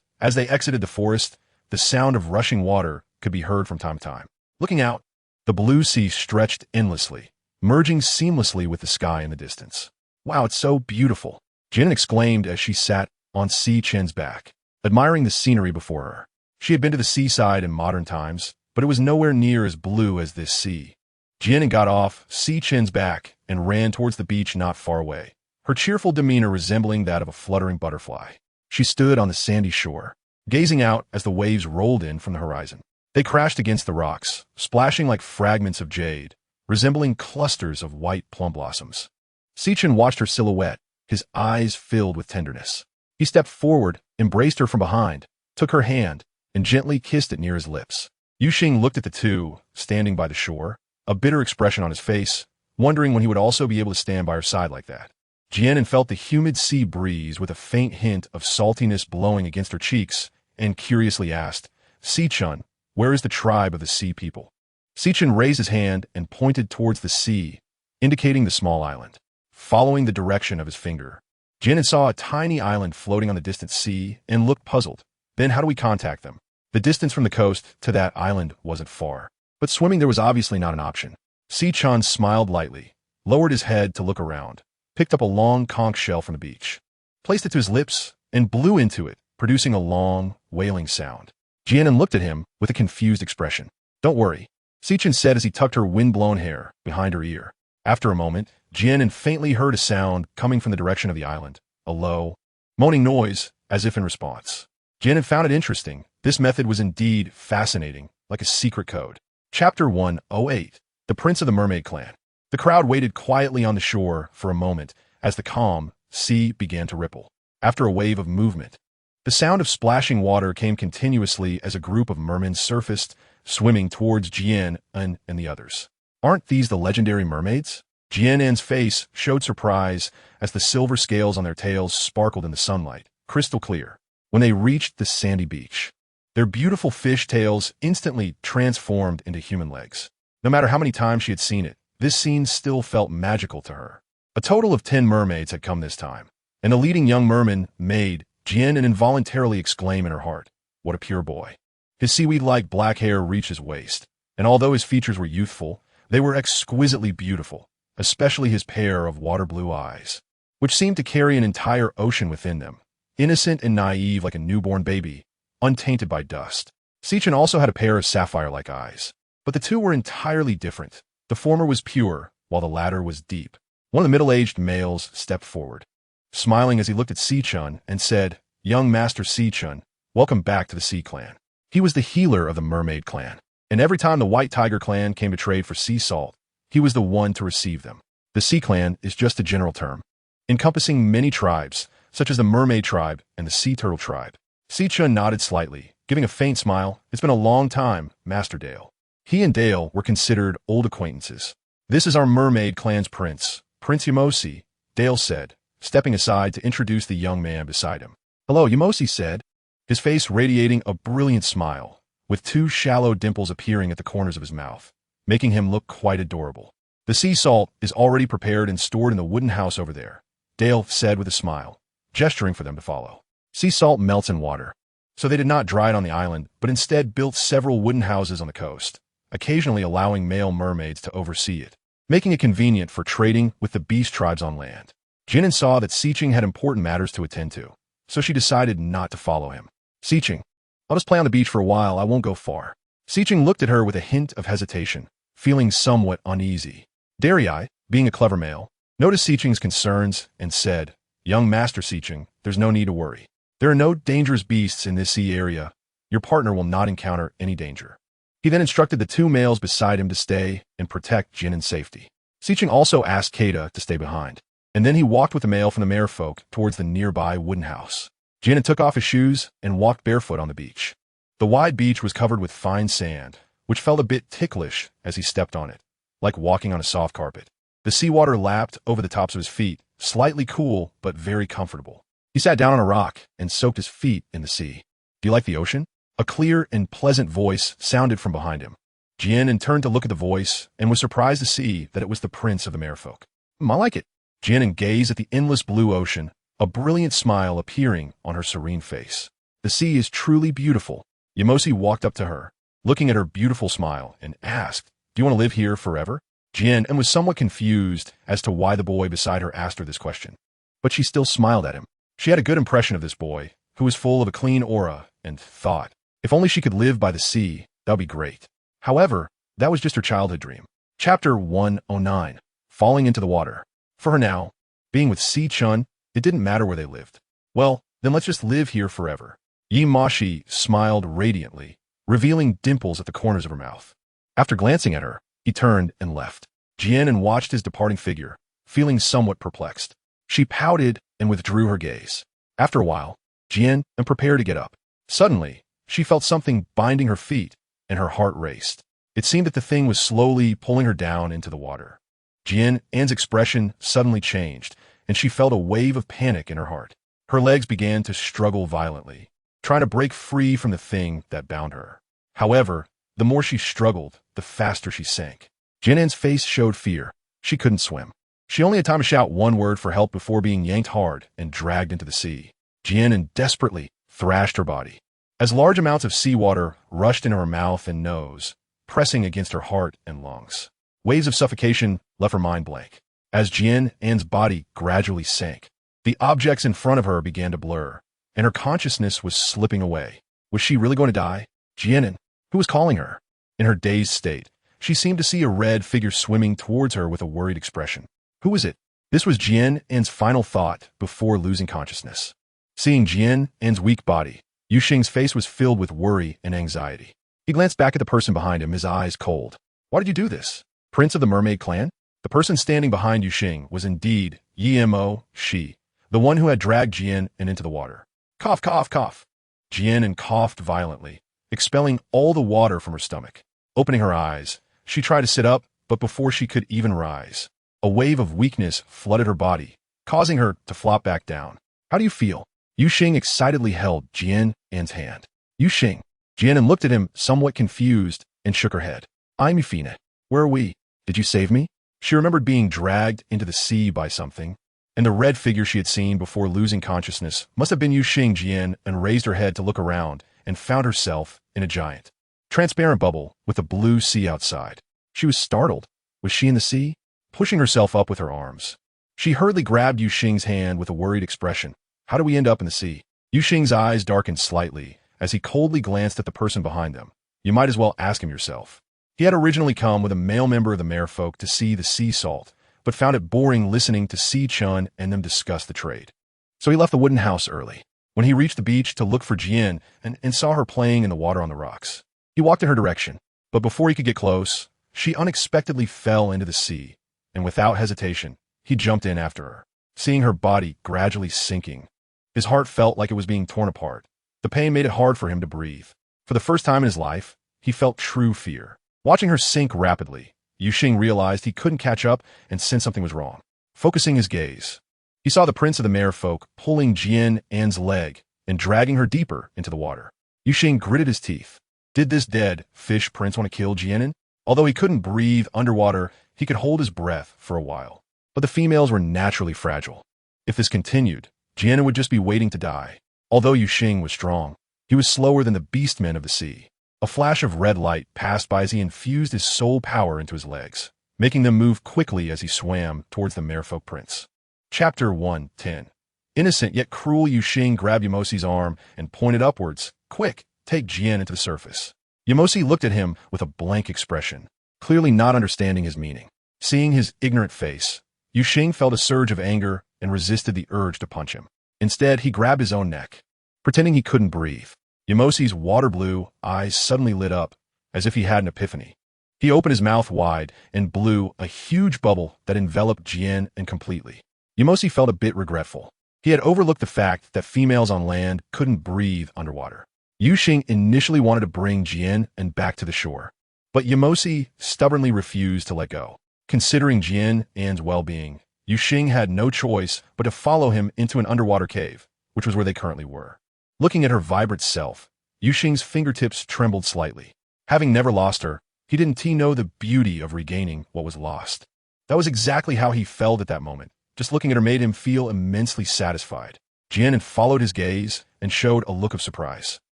as they exited the forest, the sound of rushing water could be heard from time to time. Looking out, the blue sea stretched endlessly, merging seamlessly with the sky in the distance. "Wow, it's so beautiful," Jian exclaimed as she sat on Sichen's back, admiring the scenery before her. She had been to the seaside in modern times, but it was nowhere near as blue as this sea. Jian got off Sichen's back and ran towards the beach not far away, her cheerful demeanor resembling that of a fluttering butterfly. She stood on the sandy shore, gazing out as the waves rolled in from the horizon. They crashed against the rocks, splashing like fragments of jade, resembling clusters of white plum blossoms. Sichen watched her silhouette, his eyes filled with tenderness. He stepped forward, embraced her from behind, took her hand, and gently kissed it near his lips. Yu Xing looked at the two, standing by the shore, a bitter expression on his face, wondering when he would also be able to stand by her side like that. Jian An felt the humid sea breeze with a faint hint of saltiness blowing against her cheeks, and curiously asked, "Sichen, where is the tribe of the sea people?" Sichen raised his hand and pointed towards the sea, indicating the small island. Following the direction of his finger, Jian An saw a tiny island floating on the distant sea and looked puzzled. "Then how do we contact them?" The distance from the coast to that island wasn't far, but swimming there was obviously not an option. Sichen smiled lightly, lowered his head to look around, picked up a long conch shell from the beach, placed it to his lips, and blew into it, producing a long, wailing sound. Jian An looked at him with a confused expression. "Don't worry," Sichen said as he tucked her wind-blown hair behind her ear. After a moment, Jian An faintly heard a sound coming from the direction of the island, a low, moaning noise, as if in response. Jian An found it interesting. This method was indeed fascinating, like a secret code. Chapter 108. The Prince of the Mermaid Clan. The crowd waited quietly on the shore for a moment as the calm sea began to ripple. After a wave of movement, the sound of splashing water came continuously as a group of mermen surfaced, swimming towards Jian An and the others. "Aren't these the legendary mermaids?" Jian An's face showed surprise as the silver scales on their tails sparkled in the sunlight, crystal clear. When they reached the sandy beach, their beautiful fish tails instantly transformed into human legs. No matter how many times she had seen it, this scene still felt magical to her. A total of 10 mermaids had come this time, and the leading young merman, Maid, Jian An involuntarily exclaimed in her heart, "What a pure boy." His seaweed-like black hair reached his waist, and although his features were youthful, they were exquisitely beautiful, especially his pair of water-blue eyes, which seemed to carry an entire ocean within them, innocent and naive like a newborn baby, untainted by dust. Sichen also had a pair of sapphire-like eyes, but the two were entirely different. The former was pure, while the latter was deep. One of the middle-aged males stepped forward, smiling as he looked at Sichen and said, "Young Master Sichen, welcome back to the Sea Clan." He was the healer of the Mermaid Clan, and every time the White Tiger Clan came to trade for sea salt, he was the one to receive them. The Sea Clan is just a general term, encompassing many tribes, such as the Mermaid Tribe and the Sea Turtle Tribe. Sichen nodded slightly, giving a faint smile. "It's been a long time, Master Dale." He and Dale were considered old acquaintances. "This is our Mermaid Clan's prince, Prince Yamosi," Dale said, stepping aside to introduce the young man beside him. "Hello," Yamosi said, his face radiating a brilliant smile, with two shallow dimples appearing at the corners of his mouth, making him look quite adorable. "The sea salt is already prepared and stored in the wooden house over there," Dale said with a smile, gesturing for them to follow. Sea salt melts in water, so they did not dry it on the island, but instead built several wooden houses on the coast, occasionally allowing male mermaids to oversee it, making it convenient for trading with the beast tribes on land. Jian An saw that Sicheng had important matters to attend to, so she decided not to follow him. "Sicheng, I'll just play on the beach for a while, I won't go far." Sicheng looked at her with a hint of hesitation, feeling somewhat uneasy. Darii, being a clever male, noticed Sicheng's concerns and said, "Young Master Sicheng, there's no need to worry. There are no dangerous beasts in this sea area. Your partner will not encounter any danger." He then instructed the two males beside him to stay and protect Jian An's safety. Sicheng also asked Keita to stay behind. And then he walked with the male from the merfolk towards the nearby wooden house. Jian An took off his shoes and walked barefoot on the beach. The wide beach was covered with fine sand, which felt a bit ticklish as he stepped on it, like walking on a soft carpet. The seawater lapped over the tops of his feet, slightly cool but very comfortable. He sat down on a rock and soaked his feet in the sea. Do you like the ocean? A clear and pleasant voice sounded from behind him. Jian An turned to look at the voice and was surprised to see that it was the prince of the merfolk. I like it. Jian An gazed at the endless blue ocean, a brilliant smile appearing on her serene face. The sea is truly beautiful. Yamosi walked up to her, looking at her beautiful smile, and asked, Do you want to live here forever? Jian An was somewhat confused as to why the boy beside her asked her this question. But she still smiled at him. She had a good impression of this boy, who was full of a clean aura, and thought, if only she could live by the sea, that would be great. However, that was just her childhood dream. Chapter 109. Falling into the water. For her now, being with Si Chun, it didn't matter where they lived. Well, then let's just live here forever. Yi Mashi smiled radiantly, revealing dimples at the corners of her mouth. After glancing at her, he turned and left. Jian An watched his departing figure, feeling somewhat perplexed. She pouted and withdrew her gaze. After a while, Jian An prepared to get up. Suddenly, she felt something binding her feet, and her heart raced. It seemed that the thing was slowly pulling her down into the water. Jian An's expression suddenly changed, and she felt a wave of panic in her heart. Her legs began to struggle violently, trying to break free from the thing that bound her. However, the more she struggled, the faster she sank. Jian An's face showed fear. She couldn't swim. She only had time to shout one word for help before being yanked hard and dragged into the sea. Jian An desperately thrashed her body, as large amounts of seawater rushed into her mouth and nose, pressing against her heart and lungs. Waves of suffocation left her mind blank. As Jian An's body gradually sank, the objects in front of her began to blur, and her consciousness was slipping away. Was she really going to die? Jian An, who was calling her? In her dazed state, she seemed to see a red figure swimming towards her with a worried expression. Who was it? This was Jian An's final thought before losing consciousness. Seeing Jian An's weak body, Yuxing's face was filled with worry and anxiety. He glanced back at the person behind him, his eyes cold. Why did you do this? Prince of the Mermaid Clan? The person standing behind Yuxing was indeed Yimo Shi, the one who had dragged Jian An into the water. Cough, cough, cough. Jian An coughed violently, expelling all the water from her stomach. Opening her eyes, she tried to sit up, but before she could even rise, a wave of weakness flooded her body, causing her to flop back down. How do you feel? Yuxing excitedly held Jian An's hand. Yuxing. Jian An looked at him somewhat confused and shook her head. I'm Yufina. Where are we? Did you save me? She remembered being dragged into the sea by something, and the red figure she had seen before losing consciousness must have been Yuxing. Jian An raised her head to look around and found herself in a giant, transparent bubble with a blue sea outside. She was startled. Was she in the sea? Pushing herself up with her arms, she hurriedly grabbed Yuxing's hand with a worried expression. How do we end up in the sea? Yuxing's eyes darkened slightly as he coldly glanced at the person behind them. You might as well ask him yourself. He had originally come with a male member of the merfolk to see the sea salt, but found it boring listening to Si Chun and them discuss the trade. So he left the wooden house early. When he reached the beach to look for Jian and saw her playing in the water on the rocks, he walked in her direction, but before he could get close, she unexpectedly fell into the sea, and without hesitation, he jumped in after her. Seeing her body gradually sinking, his heart felt like it was being torn apart. The pain made it hard for him to breathe. For the first time in his life, he felt true fear. Watching her sink rapidly, Yuxing realized he couldn't catch up and sensed something was wrong. Focusing his gaze, he saw the prince of the merfolk pulling Jian An's leg and dragging her deeper into the water. Yuxing gritted his teeth. Did this dead fish prince want to kill Jian An? Although he couldn't breathe underwater, he could hold his breath for a while. But the females were naturally fragile. If this continued, Jian An would just be waiting to die. Although Yuxing was strong, he was slower than the beastmen of the sea. A flash of red light passed by as he infused his soul power into his legs, making them move quickly as he swam towards the merfolk prince. Chapter 110. Innocent yet cruel Yuxing grabbed Yamosi's arm and pointed upwards. Quick, take Jian An to the surface. Yamosi looked at him with a blank expression, clearly not understanding his meaning. Seeing his ignorant face, Yuxing felt a surge of anger and resisted the urge to punch him. Instead, he grabbed his own neck, pretending he couldn't breathe. Yamosi's water-blue eyes suddenly lit up, as if he had an epiphany. He opened his mouth wide and blew a huge bubble that enveloped Jian An completely. Yamosi felt a bit regretful. He had overlooked the fact that females on land couldn't breathe underwater. Yuxing initially wanted to bring Jian An back to the shore, but Yamosi stubbornly refused to let go. Considering Jian An's well-being, Yuxing had no choice but to follow him into an underwater cave, which was where they currently were. Looking at her vibrant self, Yuxing's fingertips trembled slightly. Having never lost her, he didn't know the beauty of regaining what was lost. That was exactly how he felt at that moment. Just looking at her made him feel immensely satisfied. Jian An followed his gaze and showed a look of surprise.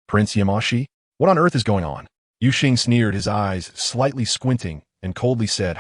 Prince Yamashi? What on earth is going on? Yuxing sneered, his eyes slightly squinting, and coldly said,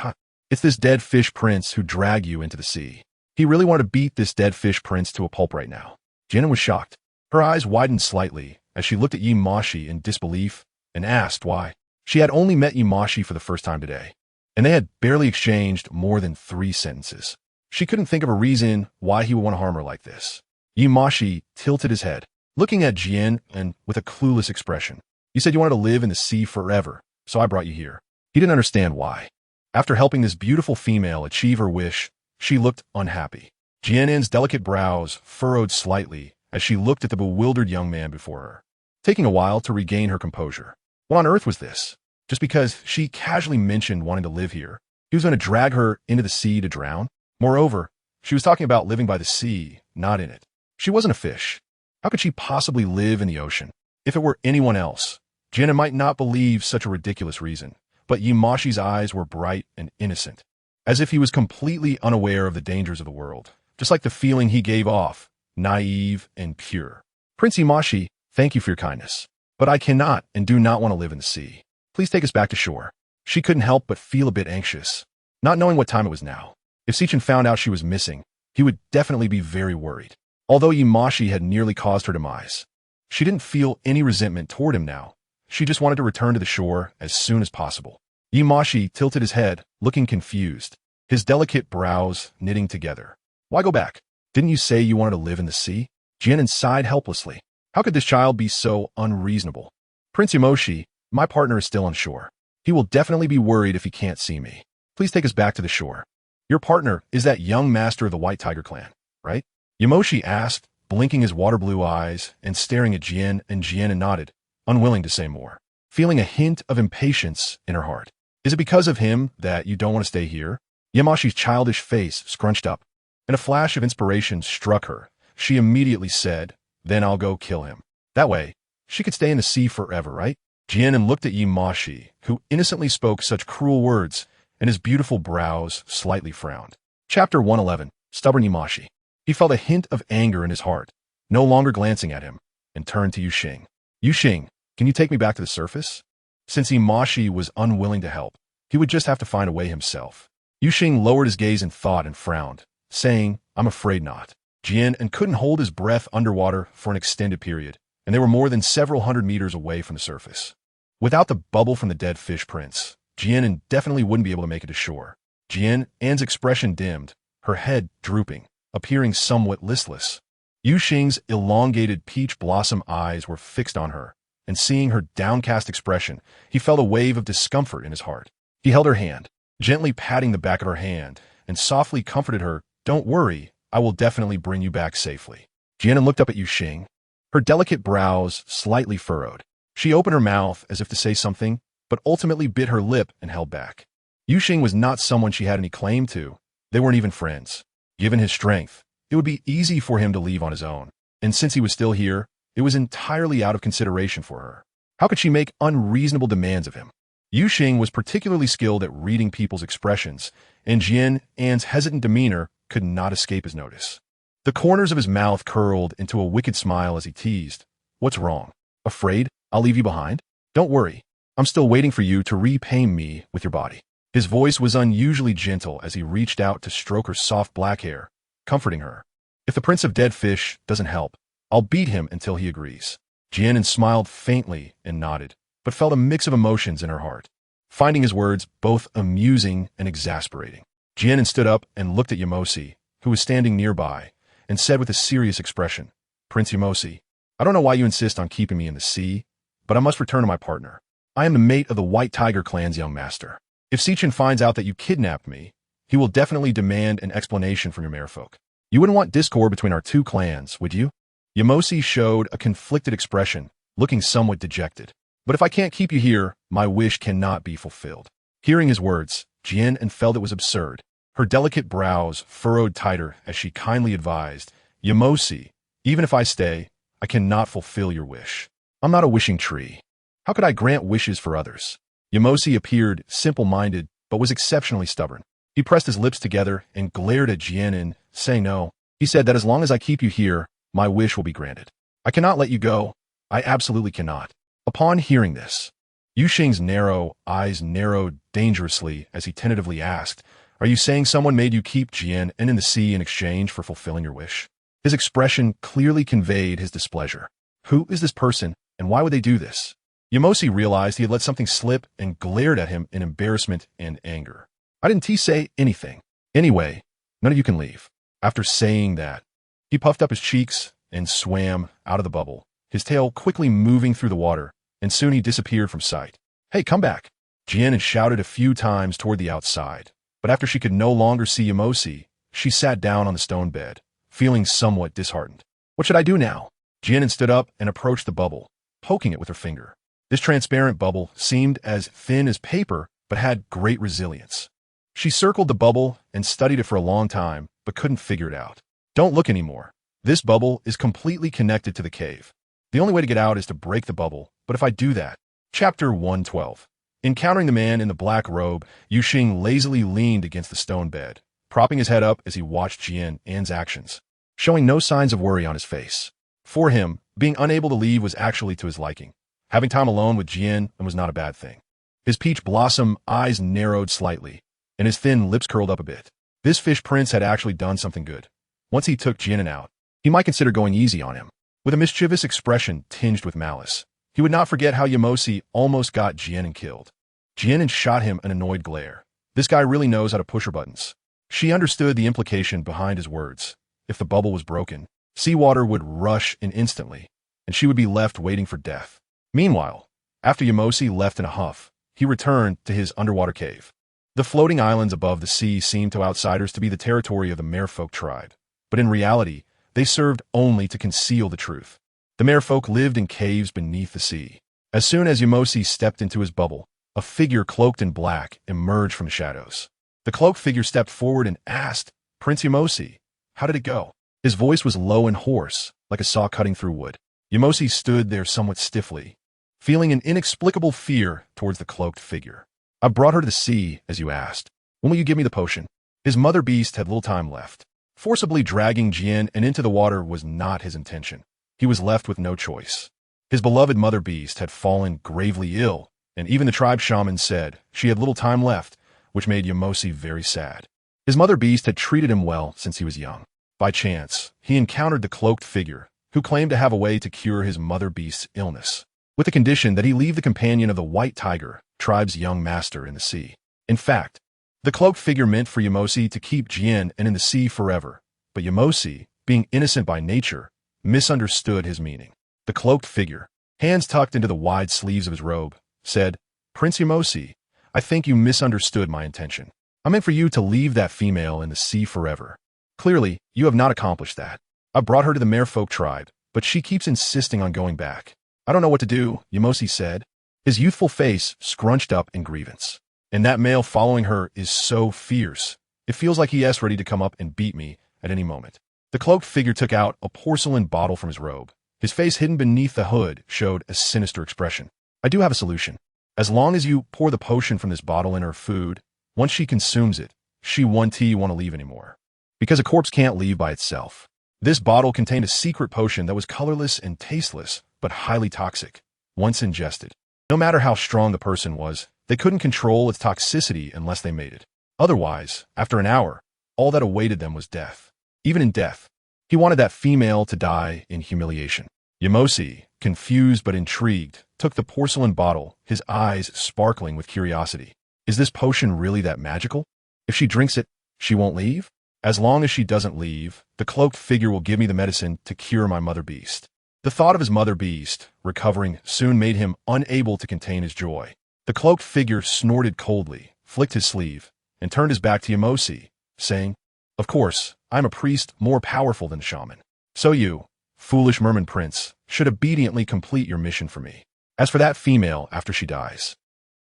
It's this dead fish prince who dragged you into the sea. He really wanted to beat this dead fish prince to a pulp right now. Jian An was shocked. Her eyes widened slightly as she looked at Yamashi in disbelief and asked why. She had only met Yamashi for the first time today, and they had barely exchanged more than 3 sentences. She couldn't think of a reason why he would want to harm her like this. Yamashi tilted his head, looking at Jian An with a clueless expression. You said you wanted to live in the sea forever, so I brought you here. He didn't understand why. After helping this beautiful female achieve her wish, she looked unhappy. Jian An's delicate brows furrowed slightly as she looked at the bewildered young man before her, taking a while to regain her composure. What on earth was this? Just because she casually mentioned wanting to live here, he was going to drag her into the sea to drown? Moreover, she was talking about living by the sea, not in it. She wasn't a fish. How could she possibly live in the ocean? If it were anyone else, Jian An might not believe such a ridiculous reason, but Yamashi's eyes were bright and innocent, as if he was completely unaware of the dangers of the world, just like the feeling he gave off, naive and pure. Prince Yamashi, thank you for your kindness, but I cannot and do not want to live in the sea. Please take us back to shore. She couldn't help but feel a bit anxious, not knowing what time it was now. If Sichin found out she was missing, he would definitely be very worried. Although Yamashi had nearly caused her demise, she didn't feel any resentment toward him now. She just wanted to return to the shore as soon as possible. Yamashi tilted his head, looking confused, his delicate brows knitting together. Why go back? Didn't you say you wanted to live in the sea? Jian An sighed helplessly. How could this child be so unreasonable? Prince Yamashi, my partner is still on shore. He will definitely be worried if he can't see me. Please take us back to the shore. Your partner is that young master of the White Tiger clan, right? Yamoshi asked, blinking his water-blue eyes and staring at Jian An nodded, unwilling to say more, feeling a hint of impatience in her heart. Is it because of him that you don't want to stay here? Yamashi's childish face scrunched up, and a flash of inspiration struck her. She immediately said, then I'll go kill him. That way, she could stay in the sea forever, right? Jian An looked at Yamashi, who innocently spoke such cruel words, and his beautiful brows slightly frowned. Chapter 111, Stubborn Yamashi. He felt a hint of anger in his heart, no longer glancing at him, and turned to Yuxing. Yuxing, can you take me back to the surface? Since Yamashi was unwilling to help, he would just have to find a way himself. Yuxing lowered his gaze in thought and frowned, saying, I'm afraid not. Jian An couldn't hold his breath underwater for an extended period, and they were more than several hundred meters away from the surface. Without the bubble from the dead fish prince, Jian An definitely wouldn't be able to make it to shore. Jian An's expression dimmed, her head drooping, appearing somewhat listless. Yuxing's elongated peach blossom eyes were fixed on her, and seeing her downcast expression, he felt a wave of discomfort in his heart. He held her hand, gently patting the back of her hand, and softly comforted her, Don't worry, I will definitely bring you back safely. Jian An looked up at Yuxing, her delicate brows slightly furrowed. She opened her mouth as if to say something, but ultimately bit her lip and held back. Yuxing was not someone she had any claim to. They weren't even friends. Given his strength, it would be easy for him to leave on his own, and since he was still here, it was entirely out of consideration for her. How could she make unreasonable demands of him? Yuxing was particularly skilled at reading people's expressions, and Jian An's hesitant demeanor could not escape his notice. The corners of his mouth curled into a wicked smile as he teased, What's wrong? Afraid I'll leave you behind? Don't worry. I'm still waiting for you to repay me with your body. His voice was unusually gentle as he reached out to stroke her soft black hair, comforting her. If the Prince of Dead Fish doesn't help, I'll beat him until he agrees. Jian An smiled faintly and nodded, but felt a mix of emotions in her heart, finding his words both amusing and exasperating. Jian An stood up and looked at Yamosi, who was standing nearby, and said with a serious expression, Prince Yamosi, I don't know why you insist on keeping me in the sea, but I must return to my partner. I am the mate of the White Tiger clan's young master. If Sichin finds out that you kidnapped me, he will definitely demand an explanation from your merfolk. You wouldn't want discord between our two clans, would you? Yamosi showed a conflicted expression, looking somewhat dejected. But if I can't keep you here, my wish cannot be fulfilled. Hearing his words, Jian An felt it was absurd. Her delicate brows furrowed tighter as she kindly advised, Yamosi, even if I stay, I cannot fulfill your wish. I'm not a wishing tree. How could I grant wishes for others? Yamosi appeared simple-minded, but was exceptionally stubborn. He pressed his lips together and glared at Jian An, saying no. He said that as long as I keep you here, my wish will be granted. I cannot let you go. I absolutely cannot. Upon hearing this, Yuxing's narrow eyes narrowed dangerously as he tentatively asked, Are you saying someone made you keep Jian An in the sea in exchange for fulfilling your wish? His expression clearly conveyed his displeasure. Who is this person, and why would they do this? Yamosi realized he had let something slip and glared at him in embarrassment and anger. I didn't say anything. Anyway, none of you can leave. After saying that, he puffed up his cheeks and swam out of the bubble, his tail quickly moving through the water, and soon he disappeared from sight. Hey, come back! Jian An shouted a few times toward the outside, but after she could no longer see Yamosi, she sat down on the stone bed, feeling somewhat disheartened. What should I do now? Jian An stood up and approached the bubble, poking it with her finger. This transparent bubble seemed as thin as paper, but had great resilience. She circled the bubble and studied it for a long time, but couldn't figure it out. Don't look anymore. This bubble is completely connected to the cave. The only way to get out is to break the bubble, but if I do that... Chapter 112. Encountering the man in the black robe, Yuxing lazily leaned against the stone bed, propping his head up as he watched Jian An's actions, showing no signs of worry on his face. For him, being unable to leave was actually to his liking. Having time alone with Jian An was not a bad thing. His peach blossom eyes narrowed slightly, and his thin lips curled up a bit. This fish prince had actually done something good. Once he took Jian An out, he might consider going easy on him. With a mischievous expression tinged with malice, he would not forget how Yamosi almost got Jian An killed. Jian An shot him an annoyed glare. This guy really knows how to push her buttons. She understood the implication behind his words. If the bubble was broken, seawater would rush in instantly, and she would be left waiting for death. Meanwhile, after Yamosi left in a huff, he returned to his underwater cave. The floating islands above the sea seemed to outsiders to be the territory of the merfolk tribe, but in reality, they served only to conceal the truth. The merfolk lived in caves beneath the sea. As soon as Yamosi stepped into his bubble, a figure cloaked in black emerged from the shadows. The cloaked figure stepped forward and asked, Prince Yamosi, how did it go? His voice was low and hoarse, like a saw cutting through wood. Yamosi stood there somewhat stiffly, feeling an inexplicable fear towards the cloaked figure. I brought her to the sea, as you asked. When will you give me the potion? His mother beast had little time left. Forcibly dragging Jian An into the water was not his intention. He was left with no choice. His beloved mother beast had fallen gravely ill, and even the tribe shaman said she had little time left, which made Yamosi very sad. His mother beast had treated him well since he was young. By chance, he encountered the cloaked figure, who claimed to have a way to cure his mother beast's illness, with the condition that he leave the companion of the white tiger, tribe's young master, in the sea. In fact, the cloaked figure meant for Yamosi to keep Jian An in the sea forever, but Yamosi, being innocent by nature, misunderstood his meaning. The cloaked figure, hands tucked into the wide sleeves of his robe, said, Prince Yamosi, I think you misunderstood my intention. I meant for you to leave that female in the sea forever. Clearly, you have not accomplished that. I brought her to the merfolk tribe, but she keeps insisting on going back. I don't know what to do, Yamosi said, his youthful face scrunched up in grievance. And that male following her is so fierce. It feels like he is ready to come up and beat me at any moment. The cloaked figure took out a porcelain bottle from his robe. His face hidden beneath the hood showed a sinister expression. I do have a solution. As long as you pour the potion from this bottle in her food, once she consumes it, she won't want to leave anymore. Because a corpse can't leave by itself. This bottle contained a secret potion that was colorless and tasteless, but highly toxic. Once ingested, no matter how strong the person was, they couldn't control its toxicity unless they made it. Otherwise, after an hour, all that awaited them was death. Even in death, he wanted that female to die in humiliation. Yamosi, confused but intrigued, took the porcelain bottle, his eyes sparkling with curiosity. Is this potion really that magical? If she drinks it, she won't leave? As long as she doesn't leave, the cloaked figure will give me the medicine to cure my mother beast. The thought of his mother beast recovering soon made him unable to contain his joy. The cloaked figure snorted coldly, flicked his sleeve, and turned his back to Yamosi, saying, Of course, I am a priest more powerful than a shaman. So you, foolish merman prince, should obediently complete your mission for me. As for that female after she dies.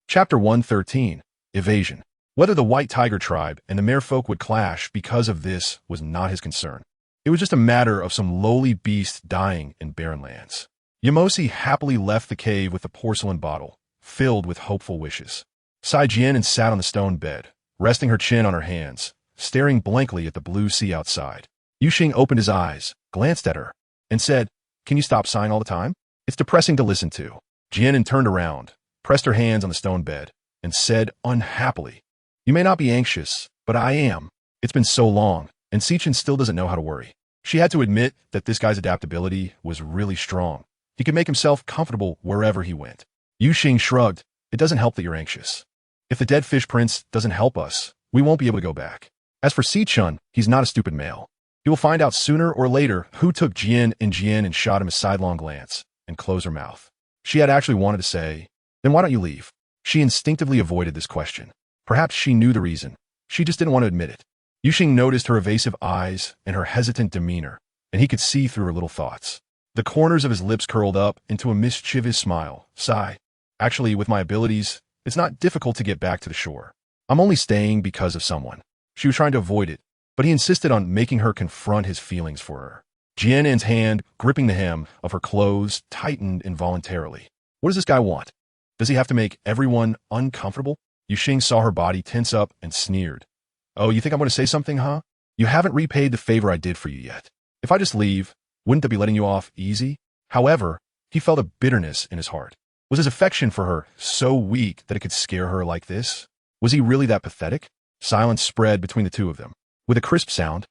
Chapter 113, Evasion. Whether the White Tiger tribe and the merfolk would clash because of this was not his concern. It was just a matter of some lowly beast dying in barren lands. Yamosi happily left the cave with the porcelain bottle, filled with hopeful wishes. Jian An sat on the stone bed, resting her chin on her hands, staring blankly at the blue sea outside. Yuxing opened his eyes, glanced at her, and said, "Can you stop sighing all the time? It's depressing to listen to." Jian An turned around, pressed her hands on the stone bed, and said unhappily, "You may not be anxious, but I am. It's been so long, and Sichin still doesn't know how to worry." She had to admit that this guy's adaptability was really strong. He could make himself comfortable wherever he went. Yuxing shrugged. "It doesn't help that you're anxious. If the dead fish prince doesn't help us, we won't be able to go back. As for Sichin, he's not a stupid male. He will find out sooner or later who took Jian and shot him a sidelong glance and closed her mouth. She had actually wanted to say, "Then why don't you leave?" She instinctively avoided this question. Perhaps she knew the reason. She just didn't want to admit it. Yuxing noticed her evasive eyes and her hesitant demeanor, and he could see through her little thoughts. The corners of his lips curled up into a mischievous smile. Sigh. "Actually, with my abilities, it's not difficult to get back to the shore. I'm only staying because of someone." She was trying to avoid it, but he insisted on making her confront his feelings for her. Jian An's hand, gripping the hem of her clothes, tightened involuntarily. What does this guy want? Does he have to make everyone uncomfortable? Yuxing saw her body tense up and sneered. "Oh, you think I'm going to say something, huh? You haven't repaid the favor I did for you yet. If I just leave, wouldn't that be letting you off easy?" However, he felt a bitterness in his heart. Was his affection for her so weak that it could scare her like this? Was he really that pathetic? Silence spread between the two of them. With a crisp sound,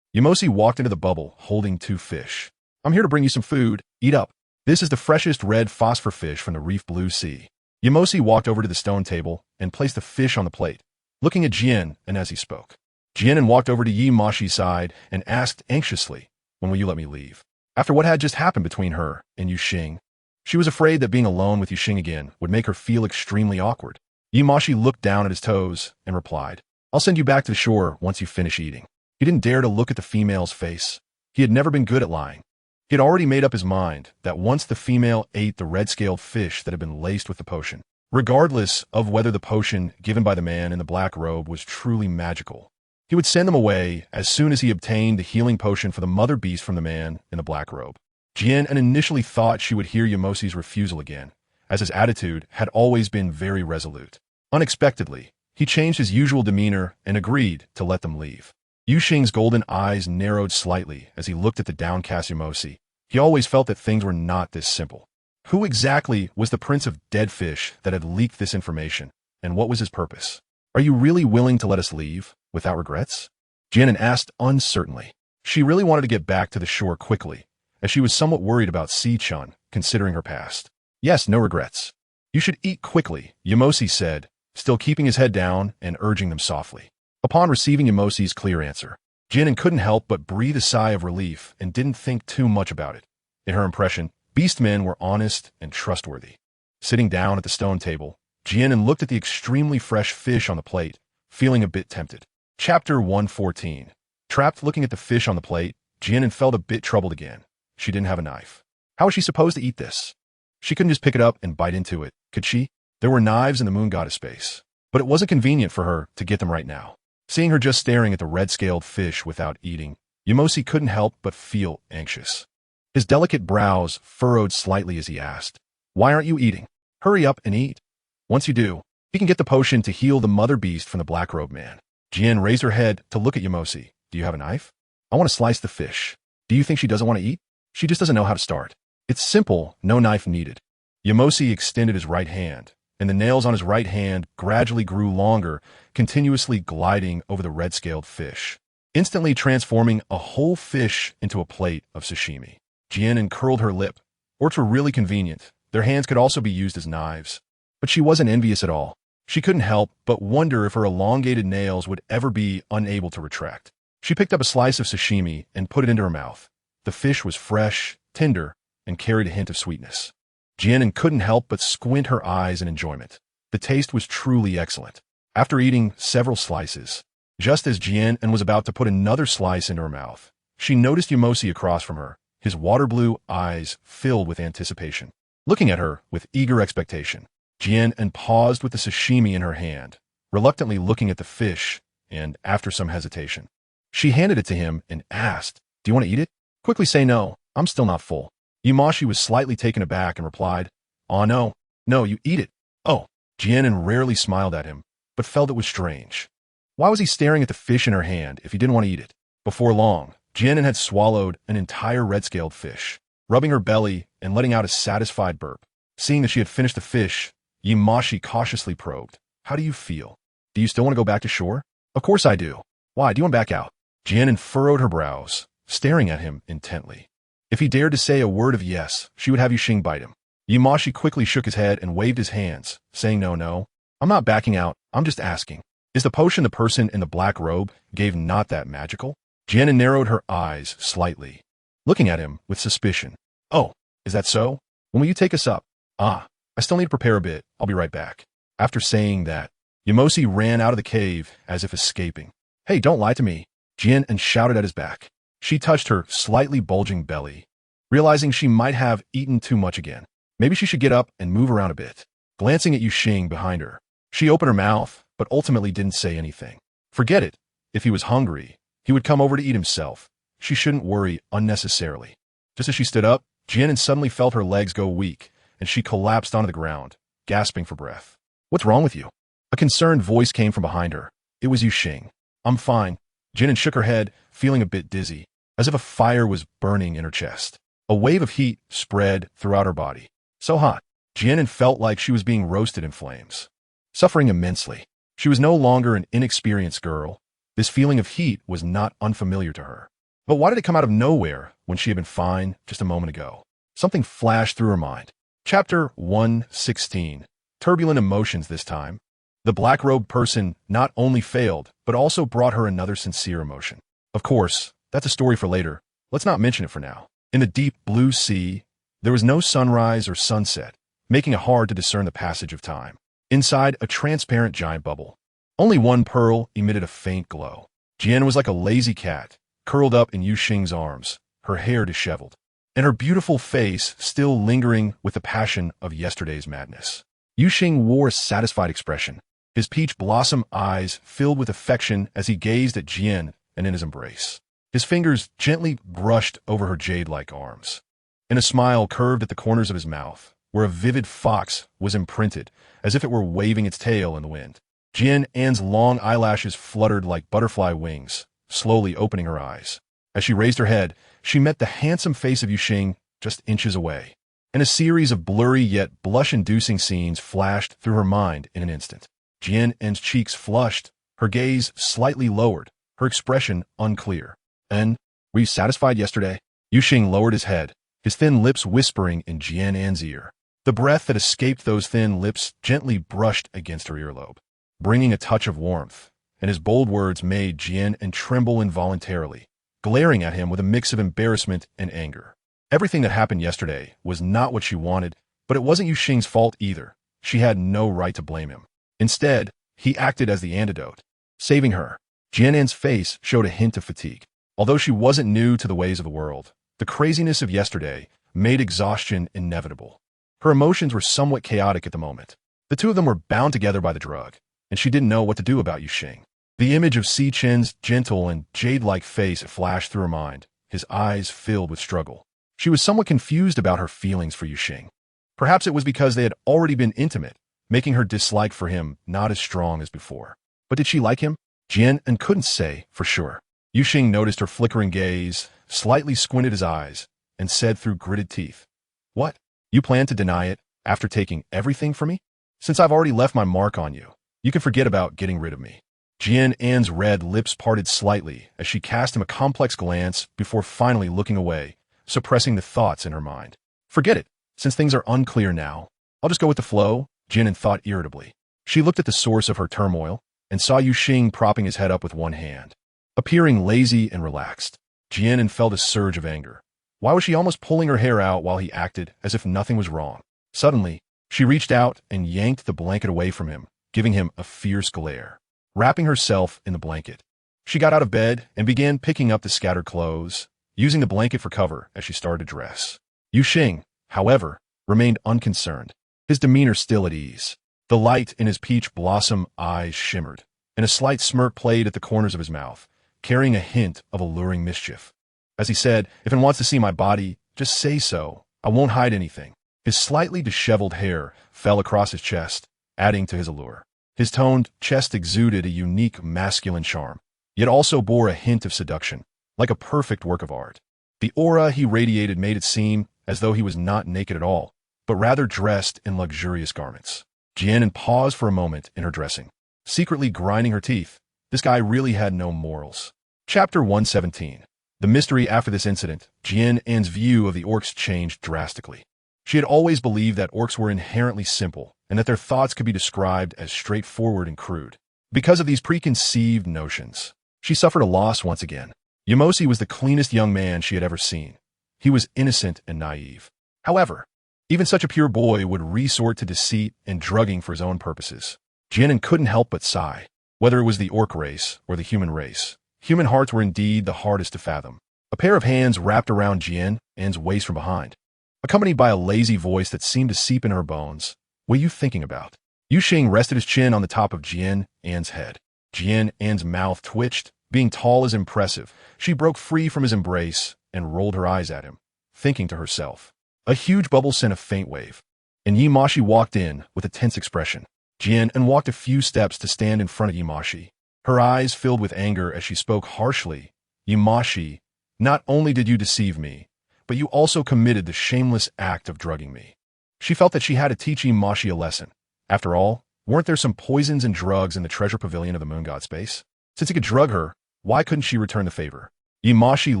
Yamosi walked into the bubble, holding 2 fish. "I'm here to bring you some food. Eat up. This is the freshest red phosphor fish from the reef blue sea." Yamosi walked over to the stone table and placed the fish on the plate, looking at Jian An as he spoke. Jian An walked over to Yi Mashi's side and asked anxiously, "When will you let me leave?" After what had just happened between her and Yuxing, she was afraid that being alone with Yuxing again would make her feel extremely awkward. Yi Mashi looked down at his toes and replied, "I'll send you back to the shore once you finish eating." He didn't dare to look at the female's face. He had never been good at lying. He had already made up his mind that once the female ate the red-scaled fish that had been laced with the potion, regardless of whether the potion given by the man in the black robe was truly magical, he would send them away as soon as he obtained the healing potion for the mother beast from the man in the black robe. Jian An initially thought she would hear Yamosi's refusal again, as his attitude had always been very resolute. Unexpectedly, he changed his usual demeanor and agreed to let them leave. Yuxing's golden eyes narrowed slightly as he looked at the downcast Yamosi. He always felt that things were not this simple. Who exactly was the prince of dead fish that had leaked this information, and what was his purpose? "Are you really willing to let us leave, without regrets?" Jian An asked uncertainly. She really wanted to get back to the shore quickly, as she was somewhat worried about Sichin, considering her past. "Yes, no regrets." "You should eat quickly," Yamosi said, still keeping his head down and urging them softly. Upon receiving Yamosi's clear answer, Jian An couldn't help but breathe a sigh of relief and didn't think too much about it. In her impression, beastmen were honest and trustworthy. Sitting down at the stone table, Jian An looked at the extremely fresh fish on the plate, feeling a bit tempted. Chapter 114. Trapped looking at the fish on the plate, Jian An felt a bit troubled again. She didn't have a knife. How was she supposed to eat this? She couldn't just pick it up and bite into it, could she? There were knives in the moon goddess space, but it wasn't convenient for her to get them right now. Seeing her just staring at the red-scaled fish without eating, Yamosi couldn't help but feel anxious. His delicate brows furrowed slightly as he asked, "Why aren't you eating? Hurry up and eat. Once you do, you can get the potion to heal the mother beast from the black robe man." Jian raised her head to look at Yamosi. "Do you have a knife? I want to slice the fish." "Do you think she doesn't want to eat? She just doesn't know how to start. It's simple, no knife needed." Yamosi extended his right hand, and the nails on his right hand gradually grew longer, continuously gliding over the red-scaled fish, instantly transforming a whole fish into a plate of sashimi. Jian An curled her lip. Orcs were really convenient. Their hands could also be used as knives. But she wasn't envious at all. She couldn't help but wonder if her elongated nails would ever be unable to retract. She picked up a slice of sashimi and put it into her mouth. The fish was fresh, tender, and carried a hint of sweetness. Jian An couldn't help but squint her eyes in enjoyment. The taste was truly excellent. After eating several slices, Just as Jian An was about to put another slice into her mouth, she noticed Yamosi across from her, his water blue eyes filled with anticipation. Looking at her with eager expectation, Jian An paused with the sashimi in her hand, reluctantly looking at the fish, and after some hesitation, she handed it to him and asked, "Do you want to eat it?" "Quickly say no, I'm still not full." Yumashi was slightly taken aback and replied, "Oh no, no, you eat it." "Oh." Jian An rarely smiled at him, but felt it was strange. Why was he staring at the fish in her hand if he didn't want to eat it? Before long, Jian An had swallowed an entire red-scaled fish, rubbing her belly and letting out a satisfied burp. Seeing that she had finished the fish, Yimashi cautiously probed, "How do you feel? Do you still want to go back to shore?" "Of course I do. Why, do you want back out?" Jian An furrowed her brows, staring at him intently. If he dared to say a word of yes, she would have Yuxing bite him. Yimashi quickly shook his head and waved his hands, saying, "No, I'm not backing out, I'm just asking. Is the potion the person in the black robe gave not that magical?" Jian An narrowed her eyes slightly, looking at him with suspicion. "Oh, is that so? When will you take us up?" "Ah, I still need to prepare a bit. I'll be right back." After saying that, Yamosi ran out of the cave as if escaping. "Hey, don't lie to me," Jian An shouted at his back. She touched her slightly bulging belly, realizing she might have eaten too much again. Maybe she should get up and move around a bit. Glancing at Yuxing behind her, she opened her mouth, but ultimately didn't say anything. Forget it. If he was hungry, he would come over to eat himself. She shouldn't worry unnecessarily. Just as she stood up, Jian An suddenly felt her legs go weak, and she collapsed onto the ground, gasping for breath. "What's wrong with you?" A concerned voice came from behind her. It was Yuxing. "I'm fine." Jian An shook her head, feeling a bit dizzy, as if a fire was burning in her chest. A wave of heat spread throughout her body. So hot, Jian An felt like she was being roasted in flames. Suffering immensely, she was no longer an inexperienced girl. This feeling of heat was not unfamiliar to her. But why did it come out of nowhere when she had been fine just a moment ago? Something flashed through her mind. Chapter 116. Turbulent emotions this time. The black-robed person not only failed, but also brought her another sincere emotion. Of course, that's a story for later. Let's not mention it for now. In the deep blue sea, there was no sunrise or sunset, making it hard to discern the passage of time. Inside a transparent giant bubble, only one pearl emitted a faint glow. Jian was like a lazy cat, curled up in Yuxing's arms, her hair disheveled, and her beautiful face still lingering with the passion of yesterday's madness. Yuxing wore a satisfied expression, his peach blossom eyes filled with affection as he gazed at Jian and in his embrace. His fingers gently brushed over her jade-like arms, and a smile curved at the corners of his mouth, where a vivid fox was imprinted, as if it were waving its tail in the wind. Jian An's long eyelashes fluttered like butterfly wings, slowly opening her eyes. As she raised her head, she met the handsome face of Yuxing just inches away, and a series of blurry yet blush-inducing scenes flashed through her mind in an instant. Jian An's cheeks flushed, her gaze slightly lowered, her expression unclear. "And, were you satisfied yesterday?" Yuxing lowered his head, his thin lips whispering in Jian An's ear. The breath that escaped those thin lips gently brushed against her earlobe, bringing a touch of warmth, and his bold words made Jian An tremble involuntarily, glaring at him with a mix of embarrassment and anger. Everything that happened yesterday was not what she wanted, but it wasn't Yuxing's fault either. She had no right to blame him. Instead, he acted as the antidote, saving her. Jian An's face showed a hint of fatigue. Although she wasn't new to the ways of the world, the craziness of yesterday made exhaustion inevitable. Her emotions were somewhat chaotic at the moment. The two of them were bound together by the drug, and she didn't know what to do about Yuxing. The image of Si Chen's gentle and jade-like face flashed through her mind, his eyes filled with struggle. She was somewhat confused about her feelings for Yuxing. Perhaps it was because they had already been intimate, making her dislike for him not as strong as before. But did she like him? Jian An couldn't say for sure. Yuxing noticed her flickering gaze, slightly squinted his eyes, and said through gritted teeth, "What? You plan to deny it after taking everything from me? Since I've already left my mark on you, you can forget about getting rid of me." Jian An's red lips parted slightly as she cast him a complex glance before finally looking away, suppressing the thoughts in her mind. "Forget it. Since things are unclear now, I'll just go with the flow," Jian An thought irritably. She looked at the source of her turmoil and saw Yuxing propping his head up with one hand, appearing lazy and relaxed. Jian An felt a surge of anger. Why was she almost pulling her hair out while he acted as if nothing was wrong? Suddenly, she reached out and yanked the blanket away from him, giving him a fierce glare. wrapping herself in the blanket. She got out of bed and began picking up the scattered clothes, using the blanket for cover as she started to dress. Yuxing, however, remained unconcerned, his demeanor still at ease. The light in his peach blossom eyes shimmered, and a slight smirk played at the corners of his mouth, carrying a hint of alluring mischief. As he said, "If anyone wants to see my body, just say so. I won't hide anything." His slightly disheveled hair fell across his chest, adding to his allure. His toned chest exuded a unique masculine charm, yet also bore a hint of seduction, like a perfect work of art. The aura he radiated made it seem as though he was not naked at all, but rather dressed in luxurious garments. Jian An paused for a moment in her dressing, secretly grinding her teeth. This guy really had no morals. Chapter 117. The mystery after this incident. Jian An's view of the orcs changed drastically. She had always believed that orcs were inherently simple and that their thoughts could be described as straightforward and crude. Because of these preconceived notions, she suffered a loss once again. Yamosi was the cleanest young man she had ever seen. He was innocent and naive. However, even such a pure boy would resort to deceit and drugging for his own purposes. Jian An couldn't help but sigh. Whether it was the orc race or the human race, human hearts were indeed the hardest to fathom. A pair of hands wrapped around Jian An's waist from behind, accompanied by a lazy voice that seemed to seep into her bones. "What are you thinking about?" Yuxing rested his chin on the top of Jian An's head. Jian An's mouth twitched. Being tall is impressive. She broke free from his embrace and rolled her eyes at him, thinking to herself. A huge bubble sent a faint wave, and Yimashi walked in with a tense expression. Jian An walked a few steps to stand in front of Yimashi, her eyes filled with anger as she spoke harshly. "Yimashi, not only did you deceive me, but you also committed the shameless act of drugging me." She felt that she had to teach Yimashi a lesson. After all, weren't there some poisons and drugs in the treasure pavilion of the moon god space? Since he could drug her, why couldn't she return the favor? Yimashi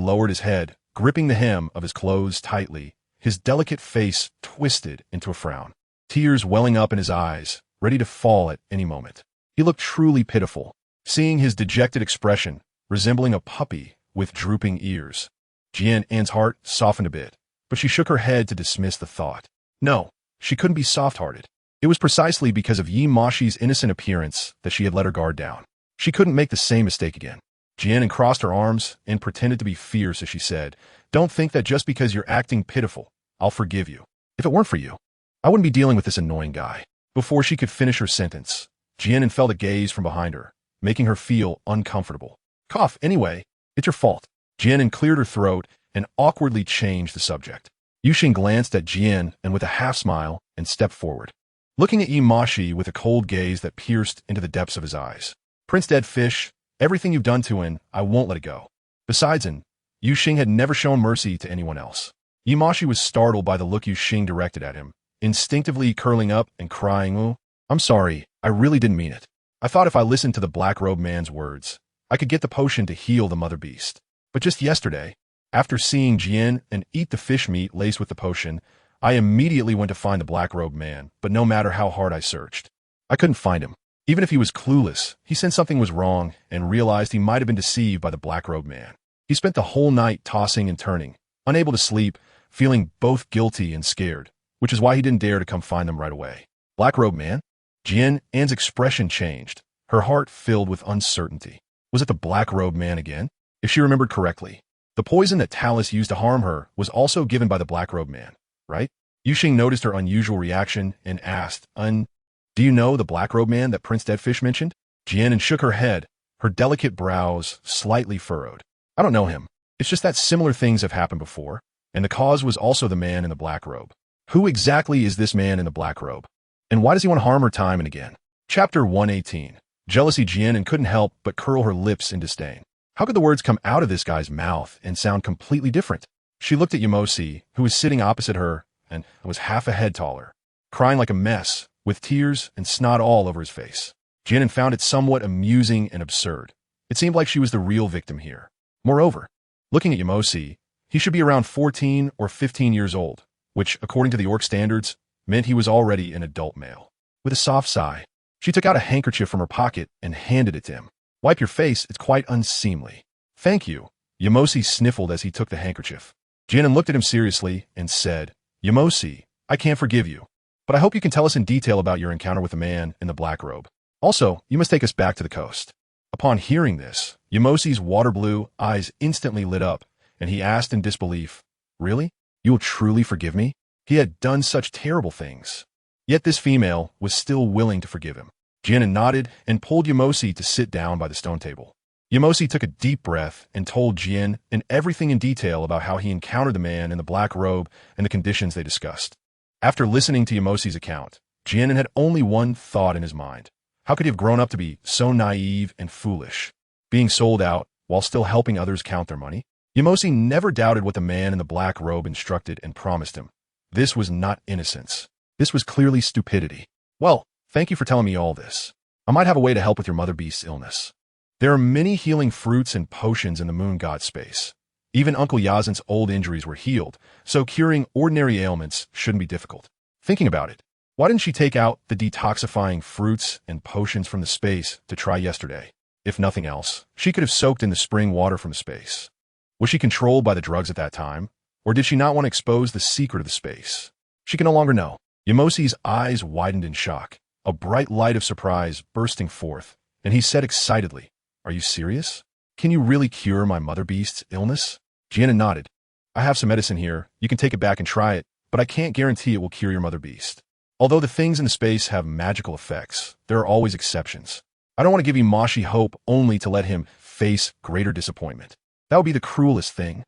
lowered his head, gripping the hem of his clothes tightly, his delicate face twisted into a frown, tears welling up in his eyes, ready to fall at any moment. He looked truly pitiful, seeing his dejected expression, resembling a puppy with drooping ears. Jian An's heart softened a bit, but she shook her head to dismiss the thought. No, she couldn't be soft-hearted. It was precisely because of Yimashi's innocent appearance that she had let her guard down. She couldn't make the same mistake again. Jian An crossed her arms and pretended to be fierce as she said, "Don't think that just because you're acting pitiful, I'll forgive you. If it weren't for you, I wouldn't be dealing with this annoying guy." Before she could finish her sentence, Jian An felt a gaze from behind her, making her feel uncomfortable. "Cough, anyway. It's your fault." Jian An cleared her throat and awkwardly changed the subject. Yuxing glanced at Jian An with a half-smile and stepped forward, looking at Yimashi with a cold gaze that pierced into the depths of his eyes. "Prince Dead Fish, everything you've done to An, I won't let it go." Besides An, Yuxing had never shown mercy to anyone else. Yimashi was startled by the look Yuxing directed at him, instinctively curling up and crying, "Oh, I'm sorry, I really didn't mean it. I thought if I listened to the black-robed man's words, I could get the potion to heal the mother beast. But just yesterday, after seeing Jian An eat the fish meat laced with the potion, I immediately went to find the black-robed man, but no matter how hard I searched, I couldn't find him. Even if he was clueless, he sensed something was wrong and realized he might have been deceived by the black-robed man. He spent the whole night tossing and turning, unable to sleep, feeling both guilty and scared, which is why he didn't dare to come find them right away." "Black-robed man?" Jian An's expression changed, her heart filled with uncertainty. Was it the black-robed man again? If she remembered correctly, the poison that Talus used to harm her was also given by the black-robed man, right? Yuxing noticed her unusual reaction and asked, "Do you know the black-robed man that Prince Deadfish mentioned?" Jian An shook her head, her delicate brows slightly furrowed. "I don't know him. It's just that similar things have happened before, and the cause was also the man in the black robe." "Who exactly is this man in the black robe? And why does he want to harm her time and again?" Chapter 118. Jealousy. Jian An couldn't help but curl her lips in disdain. How could the words come out of this guy's mouth and sound completely different? She looked at Yamosi, who was sitting opposite her and was half a head taller, crying like a mess, with tears and snot all over his face. Jian An found it somewhat amusing and absurd. It seemed like she was the real victim here. Moreover, looking at Yamosi, he should be around 14 or 15 years old, which, according to the orc standards, meant he was already an adult male. With a soft sigh, she took out a handkerchief from her pocket and handed it to him. "Wipe your face, it's quite unseemly." "Thank you." Yamosi sniffled as he took the handkerchief. Jian An looked at him seriously and said, "Yamosi, I can't forgive you, but I hope you can tell us in detail about your encounter with the man in the black robe." Also, you must take us back to the coast. Upon hearing this, Yamosi's water-blue eyes instantly lit up, and he asked in disbelief, "Really? You will truly forgive me?" He had done such terrible things. Yet this female was still willing to forgive him. Jian An nodded and pulled Yamosi to sit down by the stone table. Yamosi took a deep breath and told Jian An everything in detail about how he encountered the man in the black robe and the conditions they discussed. After listening to Yamosi's account, Jian An had only one thought in his mind. How could he have grown up to be so naive and foolish, being sold out while still helping others count their money? Yamosi never doubted what the man in the black robe instructed and promised him. This was not innocence. This was clearly stupidity. Well, thank you for telling me all this. I might have a way to help with your mother beast's illness. There are many healing fruits and potions in the moon god space. Even Uncle Yazan's old injuries were healed, so curing ordinary ailments shouldn't be difficult. Thinking about it, why didn't she take out the detoxifying fruits and potions from the space to try yesterday? If nothing else, she could have soaked in the spring water from the space. Was she controlled by the drugs at that time? Or did she not want to expose the secret of the space? She can no longer know. Yamosi's eyes widened in shock, a bright light of surprise bursting forth, and he said excitedly, "Are you serious? Can you really cure my mother beast's illness?" Jian An nodded. "I have some medicine here. You can take it back and try it, but I can't guarantee it will cure your mother beast. Although the things in the space have magical effects, there are always exceptions. I don't want to give Imashi hope only to let him face greater disappointment. That would be the cruelest thing."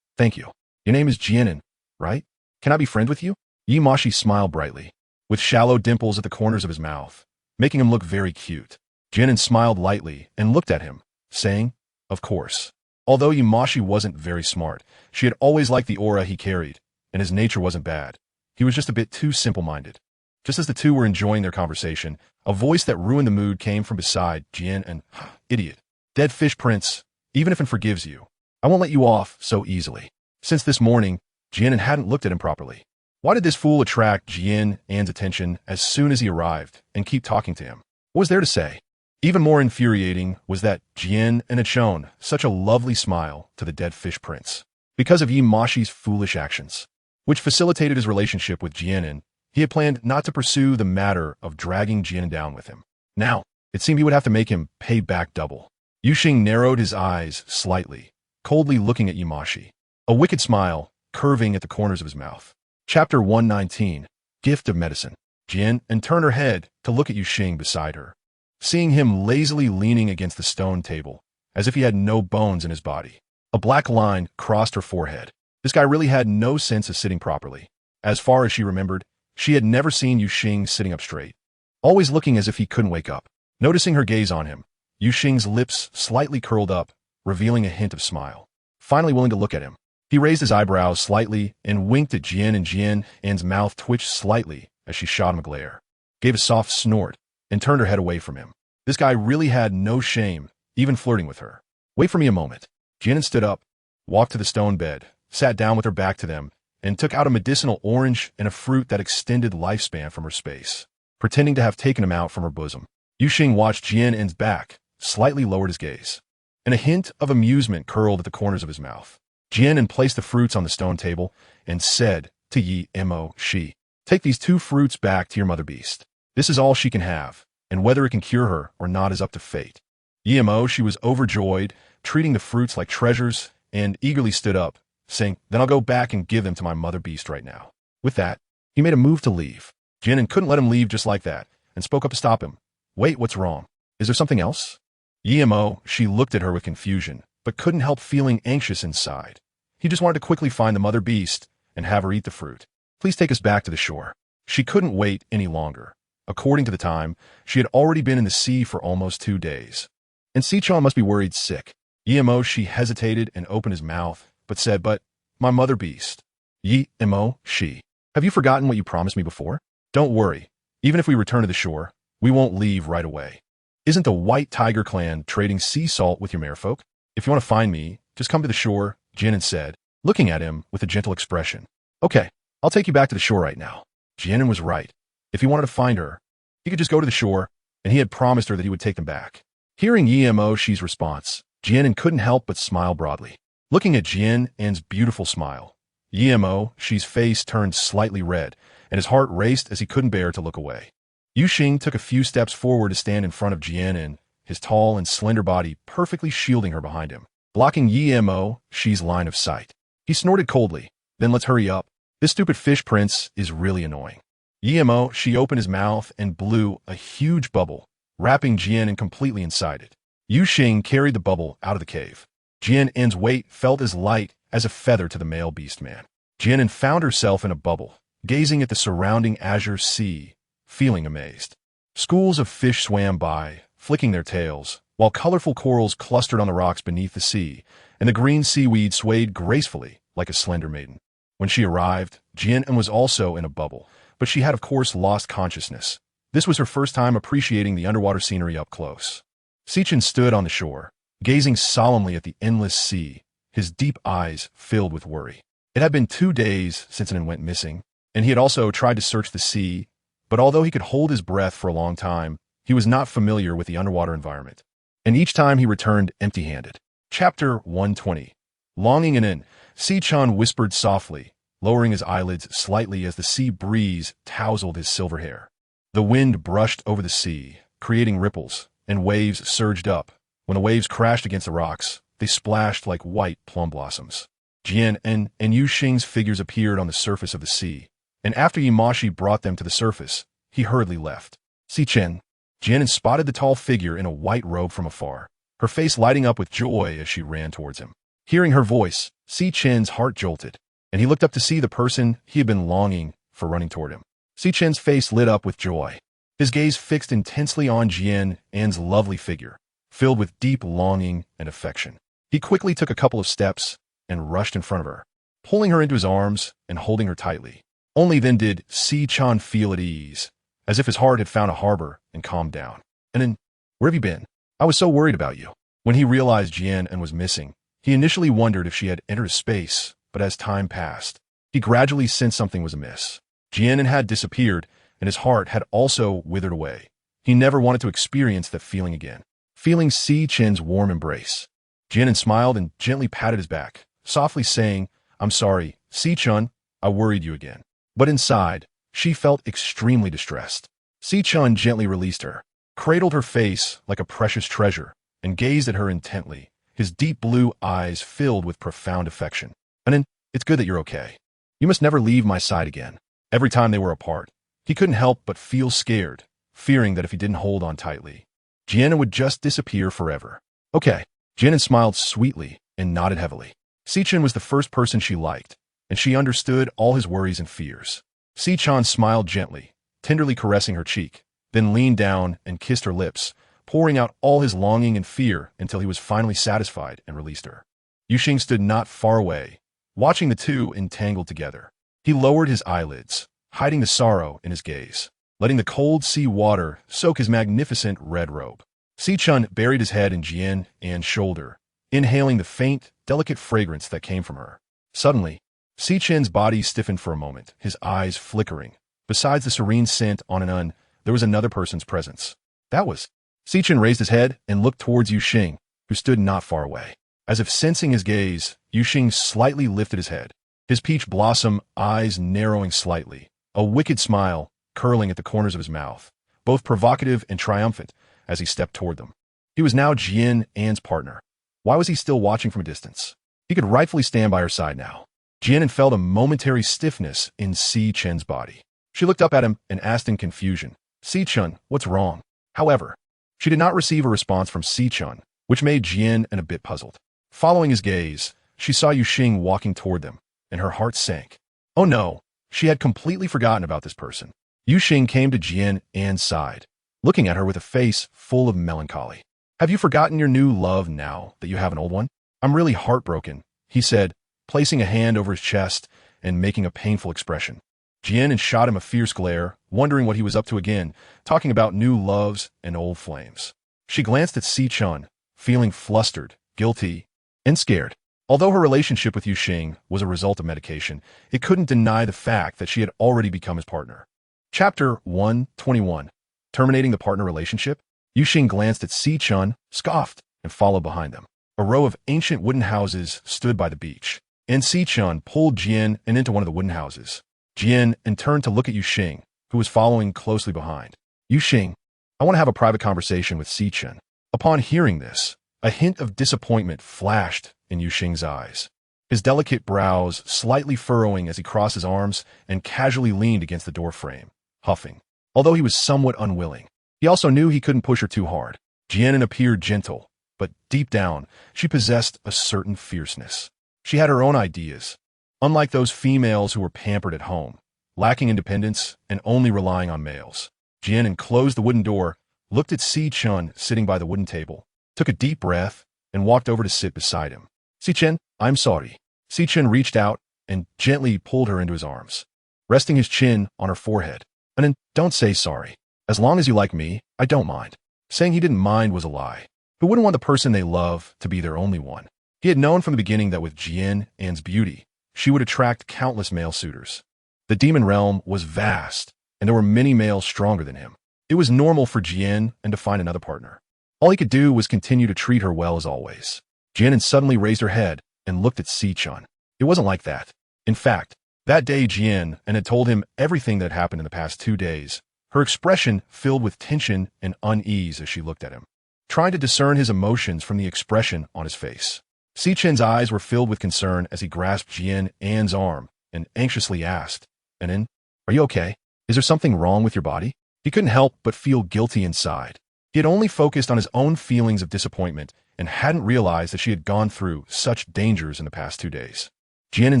Thank you. Your name is Jian An, right? Can I be friends with you?" Imashi smiled brightly, with shallow dimples at the corners of his mouth, making him look very cute. Jian An smiled lightly and looked at him, saying, "Of course." Although Imashi wasn't very smart, she had always liked the aura he carried, and his nature wasn't bad. He was just a bit too simple-minded. Just as the two were enjoying their conversation, a voice that ruined the mood came from beside Jian An. "Idiot. Dead fish prince, even if it forgives you, I won't let you off so easily." Since this morning, Jian An hadn't looked at him properly. Why did this fool attract Jian An's attention as soon as he arrived and keep talking to him? What was there to say? Even more infuriating was that Jian An had shown such a lovely smile to the dead fish prince. Because of Imashi's foolish actions, which facilitated his relationship with Jian An, he had planned not to pursue the matter of dragging Jian An down with him. Now, it seemed he would have to make him pay back double. Yuxing narrowed his eyes slightly, coldly looking at Imashi, a wicked smile curving at the corners of his mouth. Chapter 119, Gift of Medicine. Jian An turned her head to look at Yuxing beside her, seeing him lazily leaning against the stone table, as if he had no bones in his body. A black line crossed her forehead. This guy really had no sense of sitting properly. As far as she remembered, she had never seen Yuxing sitting up straight, always looking as if he couldn't wake up. Noticing her gaze on him, Yuxing's lips slightly curled up, revealing a hint of smile. Finally willing to look at him, he raised his eyebrows slightly and winked at Jian An. Jian An's mouth twitched slightly as she shot him a glare, gave a soft snort, and turned her head away from him. This guy really had no shame, even flirting with her. "Wait for me a moment." Jian An stood up, walked to the stone bed, sat down with her back to them, and took out a medicinal orange and a fruit that extended lifespan from her space, pretending to have taken him out from her bosom. Yuxing watched Jian An's back, slightly lowered his gaze, and a hint of amusement curled at the corners of his mouth. Jian An placed the fruits on the stone table and said to Yi-Mo-Shi, "Take these 2 fruits back to your mother beast. This is all she can have, and whether it can cure her or not is up to fate." Yi-Mo-Shi was overjoyed, treating the fruits like treasures, and eagerly stood up, saying, "Then I'll go back and give them to my mother beast right now." With that, he made a move to leave. Jian An couldn't let him leave just like that, and spoke up to stop him. "Wait, what's wrong? Is there something else?" Yi-Mo-Shi looked at her with confusion, but couldn't help feeling anxious inside. He just wanted to quickly find the mother beast and have her eat the fruit. "Please take us back to the shore." She couldn't wait any longer. According to the time, she had already been in the sea for almost 2 days. And Sichuan must be worried sick. Yi-Mo-Shi hesitated and opened his mouth, but said, "But, my mother beast." Yi-Mo-Shi, have you forgotten what you promised me before? Don't worry. Even if we return to the shore, we won't leave right away. Isn't the White Tiger clan trading sea salt with your merfolk? If you want to find me, just come to the shore, Jian An said, looking at him with a gentle expression. "Okay, I'll take you back to the shore right now." Jian An was right. If he wanted to find her, he could just go to the shore, and he had promised her that he would take them back. Hearing Yi-Mo-Shi's response, Jian An couldn't help but smile broadly. Looking at Jian An's beautiful smile, Yi-Mo-Shi's face turned slightly red, and his heart raced as he couldn't bear to look away. Yuxing took a few steps forward to stand in front of Jian An, his tall and slender body perfectly shielding her behind him, blocking Yi's line of sight. He snorted coldly. Then let's hurry up. This stupid fish prince is really annoying. She opened his mouth and blew a huge bubble, wrapping Jian An completely inside it. Yuxing carried the bubble out of the cave. Jian An's weight felt as light as a feather to the male beast man. Jian An found herself in a bubble, gazing at the surrounding azure sea, feeling amazed. Schools of fish swam by, flicking their tails, while colorful corals clustered on the rocks beneath the sea, and the green seaweed swayed gracefully like a slender maiden. When she arrived, Jian An was also in a bubble, but she had of course lost consciousness. This was her first time appreciating the underwater scenery up close. Sichin stood on the shore, gazing solemnly at the endless sea, his deep eyes filled with worry. It had been 2 days since An went missing, and he had also tried to search the sea, but although he could hold his breath for a long time, he was not familiar with the underwater environment. And each time he returned empty-handed. Chapter 120. Longing An, Sichin whispered softly, lowering his eyelids slightly as the sea breeze tousled his silver hair. The wind brushed over the sea, creating ripples, and waves surged up. When the waves crashed against the rocks, they splashed like white plum blossoms. Jian An and Yuxing's figures appeared on the surface of the sea, and after Yimashi brought them to the surface, he hurriedly left. Sichin. Jian An spotted the tall figure in a white robe from afar, her face lighting up with joy as she ran towards him. Hearing her voice, Sichin's heart jolted, and he looked up to see the person he had been longing for running toward him. Sichin's face lit up with joy. His gaze fixed intensely on Jian An's lovely figure, filled with deep longing and affection. He quickly took a couple of steps and rushed in front of her, pulling her into his arms and holding her tightly. Only then did Sichin feel at ease, as if his heart had found a harbor and calmed down. "And where have you been? I was so worried about you." When he realized Jian An was missing, he initially wondered if she had entered space, but as time passed, he gradually sensed something was amiss. Jian An had disappeared, and his heart had also withered away. He never wanted to experience that feeling again. Feeling Sichin's warm embrace, Jian An smiled and gently patted his back, softly saying, "I'm sorry, Sichin, I worried you again." But inside, she felt extremely distressed. Sichin gently released her, cradled her face like a precious treasure, and gazed at her intently, his deep blue eyes filled with profound affection. "An, it's good that you're okay. You must never leave my side again." Every time they were apart, he couldn't help but feel scared, fearing that if he didn't hold on tightly, Jian An would just disappear forever. "Okay." Jian An smiled sweetly and nodded heavily. Sichin was the first person she liked, and she understood all his worries and fears. Sichin smiled gently, tenderly caressing her cheek, then leaned down and kissed her lips, pouring out all his longing and fear until he was finally satisfied and released her. Yuxing stood not far away, watching the two entangled together. He lowered his eyelids, hiding the sorrow in his gaze, letting the cold sea water soak his magnificent red robe. Sichin buried his head in Jian An's shoulder, inhaling the faint, delicate fragrance that came from her. Suddenly, Sichin's body stiffened for a moment, his eyes flickering. Besides the serene scent on An, there was another person's presence. That was... Sichin raised his head and looked towards Yuxing, who stood not far away. As if sensing his gaze, Yuxing slightly lifted his head, his peach blossom eyes narrowing slightly, a wicked smile curling at the corners of his mouth, both provocative and triumphant as he stepped toward them. He was now Jian An's partner. Why was he still watching from a distance? He could rightfully stand by her side now. Jian An felt a momentary stiffness in Sichin's body. She looked up at him and asked in confusion, "Sichin, what's wrong?" However, she did not receive a response from Sichin, which made Jian An a bit puzzled. Following his gaze, she saw Yuxing walking toward them, and her heart sank. Oh no, she had completely forgotten about this person. Yuxing came to Jian An's side, looking at her with a face full of melancholy. "Have you forgotten your new love now that you have an old one?" "I'm really heartbroken," he said, placing a hand over his chest and making a painful expression. Jian An shot him a fierce glare, wondering what he was up to again, talking about new loves and old flames. She glanced at Sichin, feeling flustered, guilty, and scared. Although her relationship with Yuxing was a result of medication, it couldn't deny the fact that she had already become his partner. Chapter 121. Terminating the partner relationship? Yuxing glanced at Sichin, scoffed, and followed behind them. A row of ancient wooden houses stood by the beach, and Sichin pulled Jian An into one of the wooden houses. Jian An turned to look at Yuxing, who was following closely behind. Xing, I want to have a private conversation with Chen. Upon hearing this, a hint of disappointment flashed in Xing's eyes. His delicate brows slightly furrowing as he crossed his arms and casually leaned against the doorframe, huffing. Although he was somewhat unwilling, he also knew he couldn't push her too hard. Jian An appeared gentle, but deep down, she possessed a certain fierceness. She had her own ideas, unlike those females who were pampered at home, lacking independence and only relying on males. Jian An closed the wooden door, looked at Chen sitting by the wooden table, took a deep breath, and walked over to sit beside him. Chen, I'm sorry. Chen reached out and gently pulled her into his arms, resting his chin on her forehead. And then, don't say sorry. As long as you like me, I don't mind. Saying he didn't mind was a lie. Who wouldn't want the person they love to be their only one? He had known from the beginning that with Jian An's beauty, she would attract countless male suitors. The demon realm was vast, and there were many males stronger than him. It was normal for Jian An to find another partner. All he could do was continue to treat her well as always. Jian An suddenly raised her head and looked at Chen. It wasn't like that. In fact, that day Jian An had told him everything that had happened in the past 2 days, her expression filled with tension and unease as she looked at him, trying to discern his emotions from the expression on his face. Chen's eyes were filled with concern as he grasped Jian An's arm and anxiously asked, An, are you okay? Is there something wrong with your body? He couldn't help but feel guilty inside. He had only focused on his own feelings of disappointment and hadn't realized that she had gone through such dangers in the past 2 days. Jian An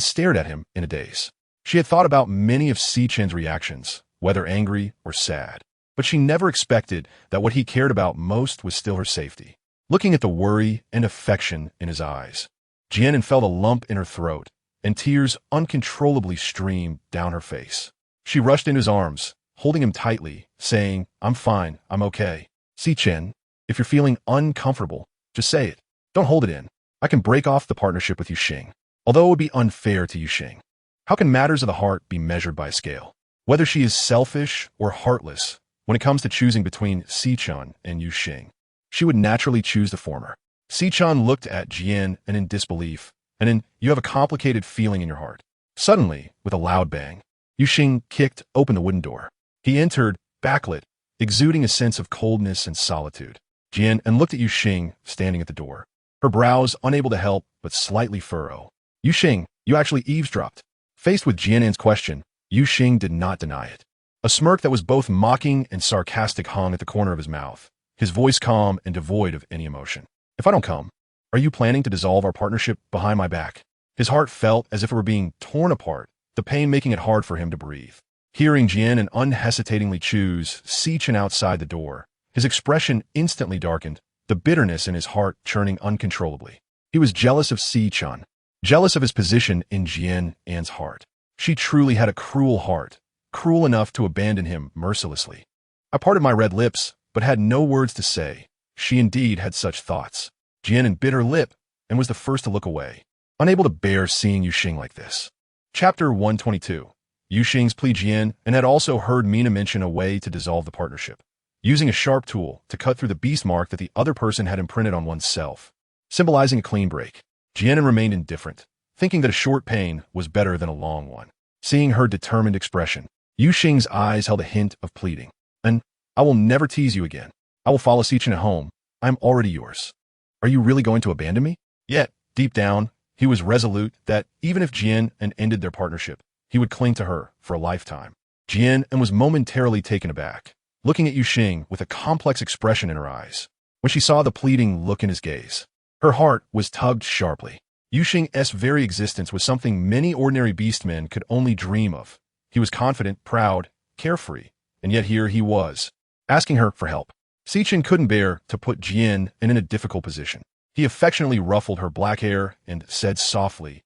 stared at him in a daze. She had thought about many of Chen's reactions, whether angry or sad, but she never expected that what he cared about most was still her safety. Looking at the worry and affection in his eyes, Jian An felt a lump in her throat, and tears uncontrollably streamed down her face. She rushed into his arms, holding him tightly, saying, I'm fine, I'm okay. Chen, if you're feeling uncomfortable, just say it. Don't hold it in. I can break off the partnership with Xing, although it would be unfair to Xing. How can matters of the heart be measured by a scale? Whether she is selfish or heartless, when it comes to choosing between Chen and Xing, she would naturally choose the former. Chen looked at Jian An in disbelief, and then you have a complicated feeling in your heart. Suddenly, with a loud bang, Xing kicked open the wooden door. He entered, backlit, exuding a sense of coldness and solitude. Jian An looked at Xing standing at the door, her brows unable to help but slightly furrow. Xing, you actually eavesdropped. Faced with Jian An's question, Xing did not deny it. A smirk that was both mocking and sarcastic hung at the corner of his mouth, his voice calm and devoid of any emotion. If I don't come, are you planning to dissolve our partnership behind my back? His heart felt as if it were being torn apart, the pain making it hard for him to breathe. Hearing Jian An unhesitatingly choose Chen outside the door, his expression instantly darkened, the bitterness in his heart churning uncontrollably. He was jealous of Chen, jealous of his position in Jian An's heart. She truly had a cruel heart, cruel enough to abandon him mercilessly. I parted my red lips, but had no words to say. She indeed had such thoughts. Jian An bit her lip and was the first to look away, unable to bear seeing Xing like this. Chapter 122. Xing's plea. Jian An had also heard Mina mention a way to dissolve the partnership, using a sharp tool to cut through the beast mark that the other person had imprinted on oneself, symbolizing a clean break. Jian An remained indifferent, thinking that a short pain was better than a long one. Seeing her determined expression, Xing's eyes held a hint of pleading. And I will never tease you again. I will follow Chen at home. I am already yours. Are you really going to abandon me? Yet, deep down, he was resolute that even if Jian An ended their partnership, he would cling to her for a lifetime. Jian An was momentarily taken aback, looking at Xing with a complex expression in her eyes. When she saw the pleading look in his gaze, her heart was tugged sharply. Xing's very existence was something many ordinary beastmen could only dream of. He was confident, proud, carefree, and yet here he was, asking her for help. Chen couldn't bear to put Jian An in a difficult position. He affectionately ruffled her black hair and said softly,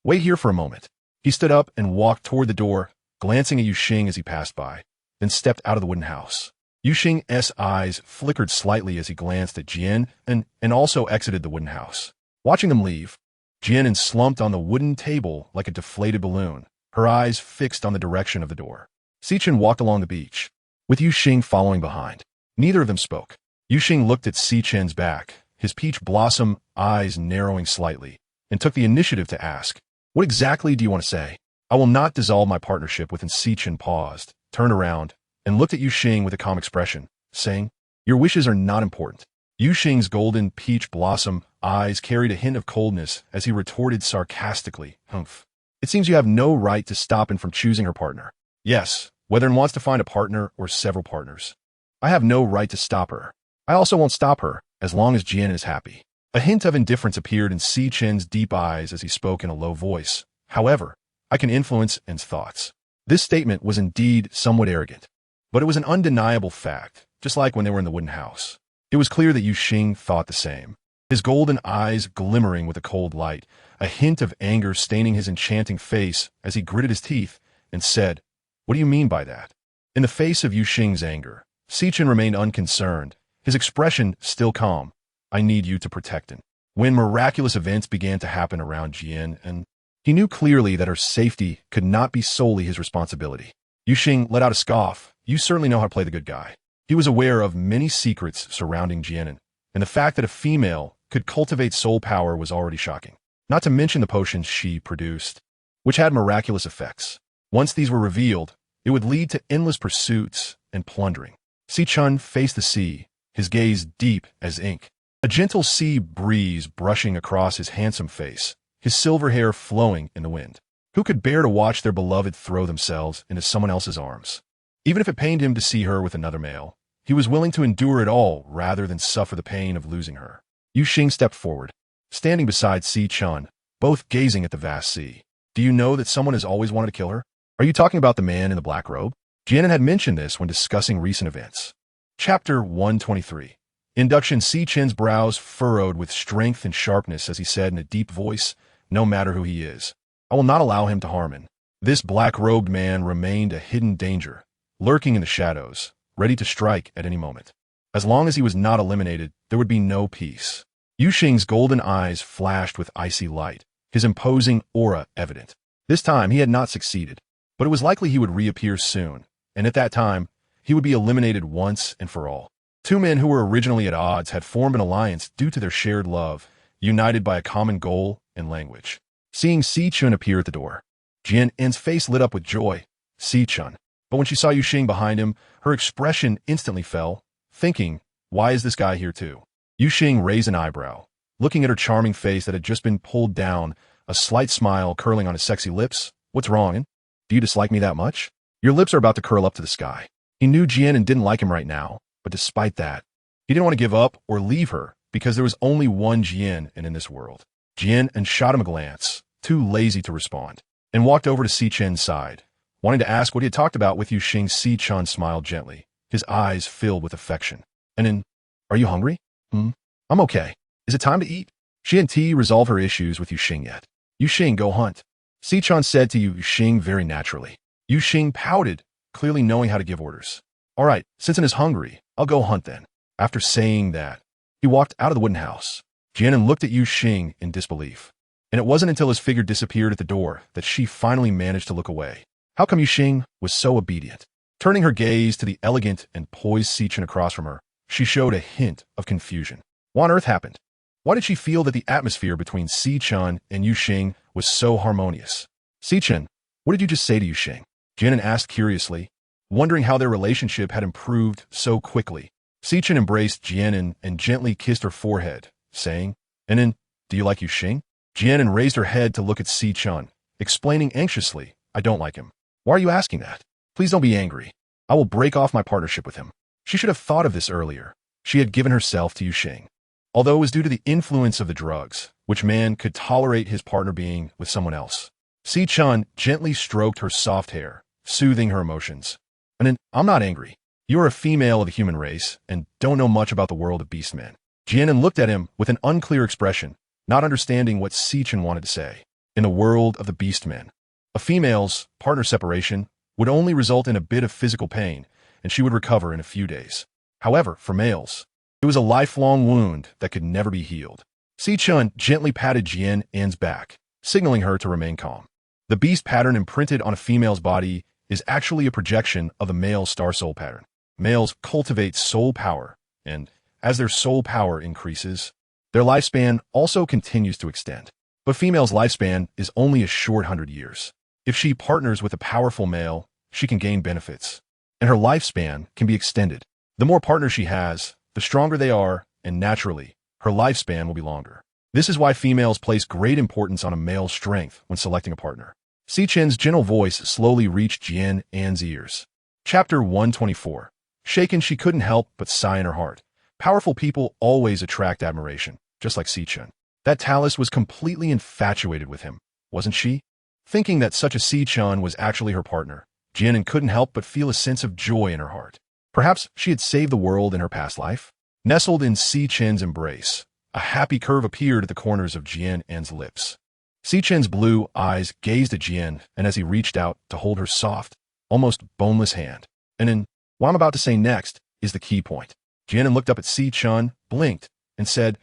wait here for a moment. He stood up and walked toward the door, glancing at Xing as he passed by, then stepped out of the wooden house. Xing's eyes flickered slightly as he glanced at Jian An and also exited the wooden house. Watching them leave, Jian An slumped on the wooden table like a deflated balloon, her eyes fixed on the direction of the door. Chen walked along the beach, with Xing following behind. Neither of them spoke. Xing looked at Chen's back, his peach blossom eyes narrowing slightly, and took the initiative to ask, what exactly do you want to say? I will not dissolve my partnership with. Chen paused, turned around, and looked at Yu Xing with a calm expression, saying, "Your wishes are not important." Yu Xing's golden peach blossom eyes carried a hint of coldness as he retorted sarcastically, "Humph. It seems you have no right to stop him from choosing her partner." "Yes, whether he wants to find a partner or several partners. I have no right to stop her. I also won't stop her as long as Jian is happy." A hint of indifference appeared in Si Chen's deep eyes as he spoke in a low voice. "However, I can influence N's thoughts." This statement was indeed somewhat arrogant, but it was an undeniable fact, just like when they were in the wooden house. It was clear that Yu Xing thought the same, his golden eyes glimmering with a cold light, a hint of anger staining his enchanting face as he gritted his teeth and said, "What do you mean by that?" In the face of Yu Xing's anger, Si Chen remained unconcerned, his expression still calm. "I need you to protect him." When miraculous events began to happen around Jian An, he knew clearly that her safety could not be solely his responsibility. Yu Xing let out a scoff. "You certainly know how to play the good guy." He was aware of many secrets surrounding Jian An, and the fact that a female could cultivate soul power was already shocking. Not to mention the potions she produced, which had miraculous effects. Once these were revealed, it would lead to endless pursuits and plundering. Si Chen faced the sea, his gaze deep as ink. A gentle sea breeze brushing across his handsome face, his silver hair flowing in the wind. Who could bear to watch their beloved throw themselves into someone else's arms? Even if it pained him to see her with another male, he was willing to endure it all rather than suffer the pain of losing her. Yu Xing stepped forward, standing beside Si Chen, both gazing at the vast sea. "Do you know that someone has always wanted to kill her? Are you talking about the man in the black robe?" Jian An had mentioned this when discussing recent events. Chapter 123. Induction. Si Chen's brows furrowed with strength and sharpness as he said in a deep voice, "No matter who he is, I will not allow him to harm him." This black-robed man remained a hidden danger, lurking in the shadows, ready to strike at any moment. As long as he was not eliminated, there would be no peace. Yu Xing's golden eyes flashed with icy light, his imposing aura evident. This time he had not succeeded, but it was likely he would reappear soon, and at that time, he would be eliminated once and for all. Two men who were originally at odds had formed an alliance due to their shared love, united by a common goal and language. Seeing Si Chen appear at the door, Jian An's face lit up with joy. Si Chen. But when she saw Yu Xing behind him, her expression instantly fell, thinking, "Why is this guy here too?" Yu Xing raised an eyebrow, looking at her charming face that had just been pulled down, a slight smile curling on his sexy lips. "What's wrong, An? Do you dislike me that much?" Your lips are about to curl up to the sky. He knew Jian An didn't like him right now, but despite that, he didn't want to give up or leave her because there was only one Jian An in this world. Jian An shot him a glance, too lazy to respond, and walked over to Si Chen's side, wanting to ask what he had talked about with Yu Xing. Si Chen smiled gently, his eyes filled with affection. "And are you hungry?" "I'm okay. Is it time to eat?" She and T resolve her issues with Yu Xing yet. "Yu Xing, go hunt," Si Chen said to Yu Xing very naturally. Yu Xing pouted, clearly knowing how to give orders. "All right, since An is hungry, I'll go hunt then." After saying that, he walked out of the wooden house. Jian An looked at Yu Xing in disbelief, and it wasn't until his figure disappeared at the door that she finally managed to look away. How come Yu Xing was so obedient? Turning her gaze to the elegant and poised Si Chen across from her, she showed a hint of confusion. What on earth happened? Why did she feel that the atmosphere between Si Chen and Yu Xing was so harmonious? "Si Chen, what did you just say to Yu Xing?" Jian An asked curiously, wondering how their relationship had improved so quickly. Si Chen embraced Jian An and gently kissed her forehead, saying, "An, do you like Yu Xing?" Jian An raised her head to look at Si Chen, explaining anxiously, "I don't like him." "Why are you asking that? Please don't be angry. I will break off my partnership with him." She should have thought of this earlier. She had given herself to Yu Xing, although it was due to the influence of the drugs, which man could tolerate his partner being with someone else. Si Chen gently stroked her soft hair, soothing her emotions. "And I'm not angry. You are a female of the human race and don't know much about the world of beastmen." Jian An looked at him with an unclear expression, not understanding what Si Chen wanted to say. In the world of the beastmen, a female's partner separation would only result in a bit of physical pain, and she would recover in a few days. However, for males, it was a lifelong wound that could never be healed. Si Chen gently patted Jian An's back, signaling her to remain calm. The beast pattern imprinted on a female's body is actually a projection of the male star soul pattern. Males cultivate soul power, and as their soul power increases, their lifespan also continues to extend. But female's lifespan is only a short 100 years. If she partners with a powerful male, she can gain benefits. and her lifespan can be extended. The more partners she has, the stronger they are, and naturally, her lifespan will be longer. This is why females place great importance on a male's strength when selecting a partner. Sichen's gentle voice slowly reached Jian An's ears. Chapter 124. Shaken, she couldn't help but sigh in her heart. Powerful people always attract admiration, just like Sichen. That Talus was completely infatuated with him, wasn't she? Thinking that such a Sichen was actually her partner, Jian An couldn't help but feel a sense of joy in her heart. Perhaps she had saved the world in her past life? Nestled in Sichen's embrace, a happy curve appeared at the corners of Jian An's lips. Sichen's blue eyes gazed at Jian, and as he reached out to hold her soft, almost boneless hand. And in what I'm about to say next is the key point. Jian An looked up at Sichen, blinked, and said,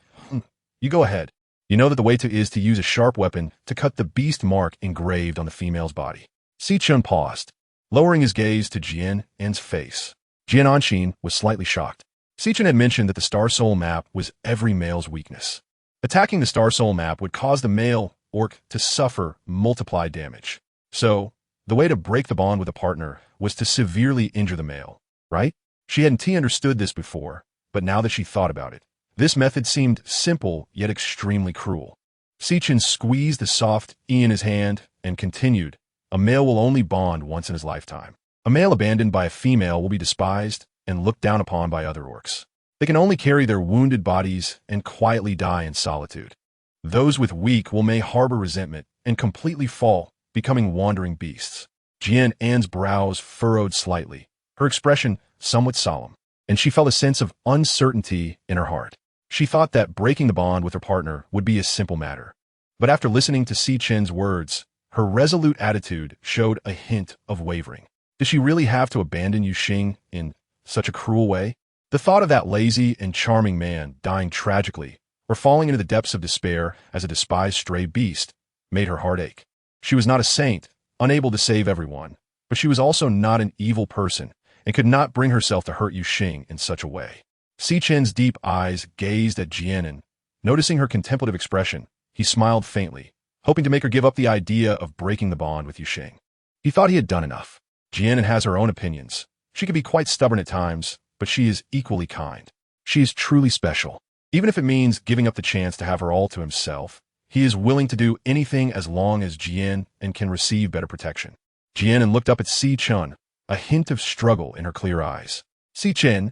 You go ahead. You know that the way to is to use a sharp weapon to cut the beast mark engraved on the female's body. Sichen paused, lowering his gaze to Jian An's face. Jian An was slightly shocked. Sichen had mentioned that the Star Soul map was every male's weakness. Attacking the Star Soul map would cause the male orc to suffer multiplied damage. So, the way to break the bond with a partner was to severely injure the male, right? She hadn't understood this before, but now that she thought about it, this method seemed simple yet extremely cruel. Sichen squeezed the soft E in his hand and continued, A male will only bond once in his lifetime. A male abandoned by a female will be despised and looked down upon by other orcs. They can only carry their wounded bodies and quietly die in solitude. Those with weak will may harbor resentment and completely fall, becoming wandering beasts. Jian An's brows furrowed slightly, her expression somewhat solemn, and she felt a sense of uncertainty in her heart. She thought that breaking the bond with her partner would be a simple matter. But after listening to Sichen's words, her resolute attitude showed a hint of wavering. Did she really have to abandon Yuxing in such a cruel way? The thought of that lazy and charming man dying tragically or falling into the depths of despair as a despised stray beast made her heart ache. She was not a saint, unable to save everyone, but she was also not an evil person and could not bring herself to hurt Yuxing in such a way. Sichen's deep eyes gazed at Jian An. Noticing her contemplative expression, he smiled faintly, hoping to make her give up the idea of breaking the bond with Yuxing. He thought he had done enough. Jian An has her own opinions. She can be quite stubborn at times, but she is equally kind. She is truly special. Even if it means giving up the chance to have her all to himself, he is willing to do anything as long as Jian An can receive better protection. Jian An looked up at Sichen, a hint of struggle in her clear eyes. Sichen.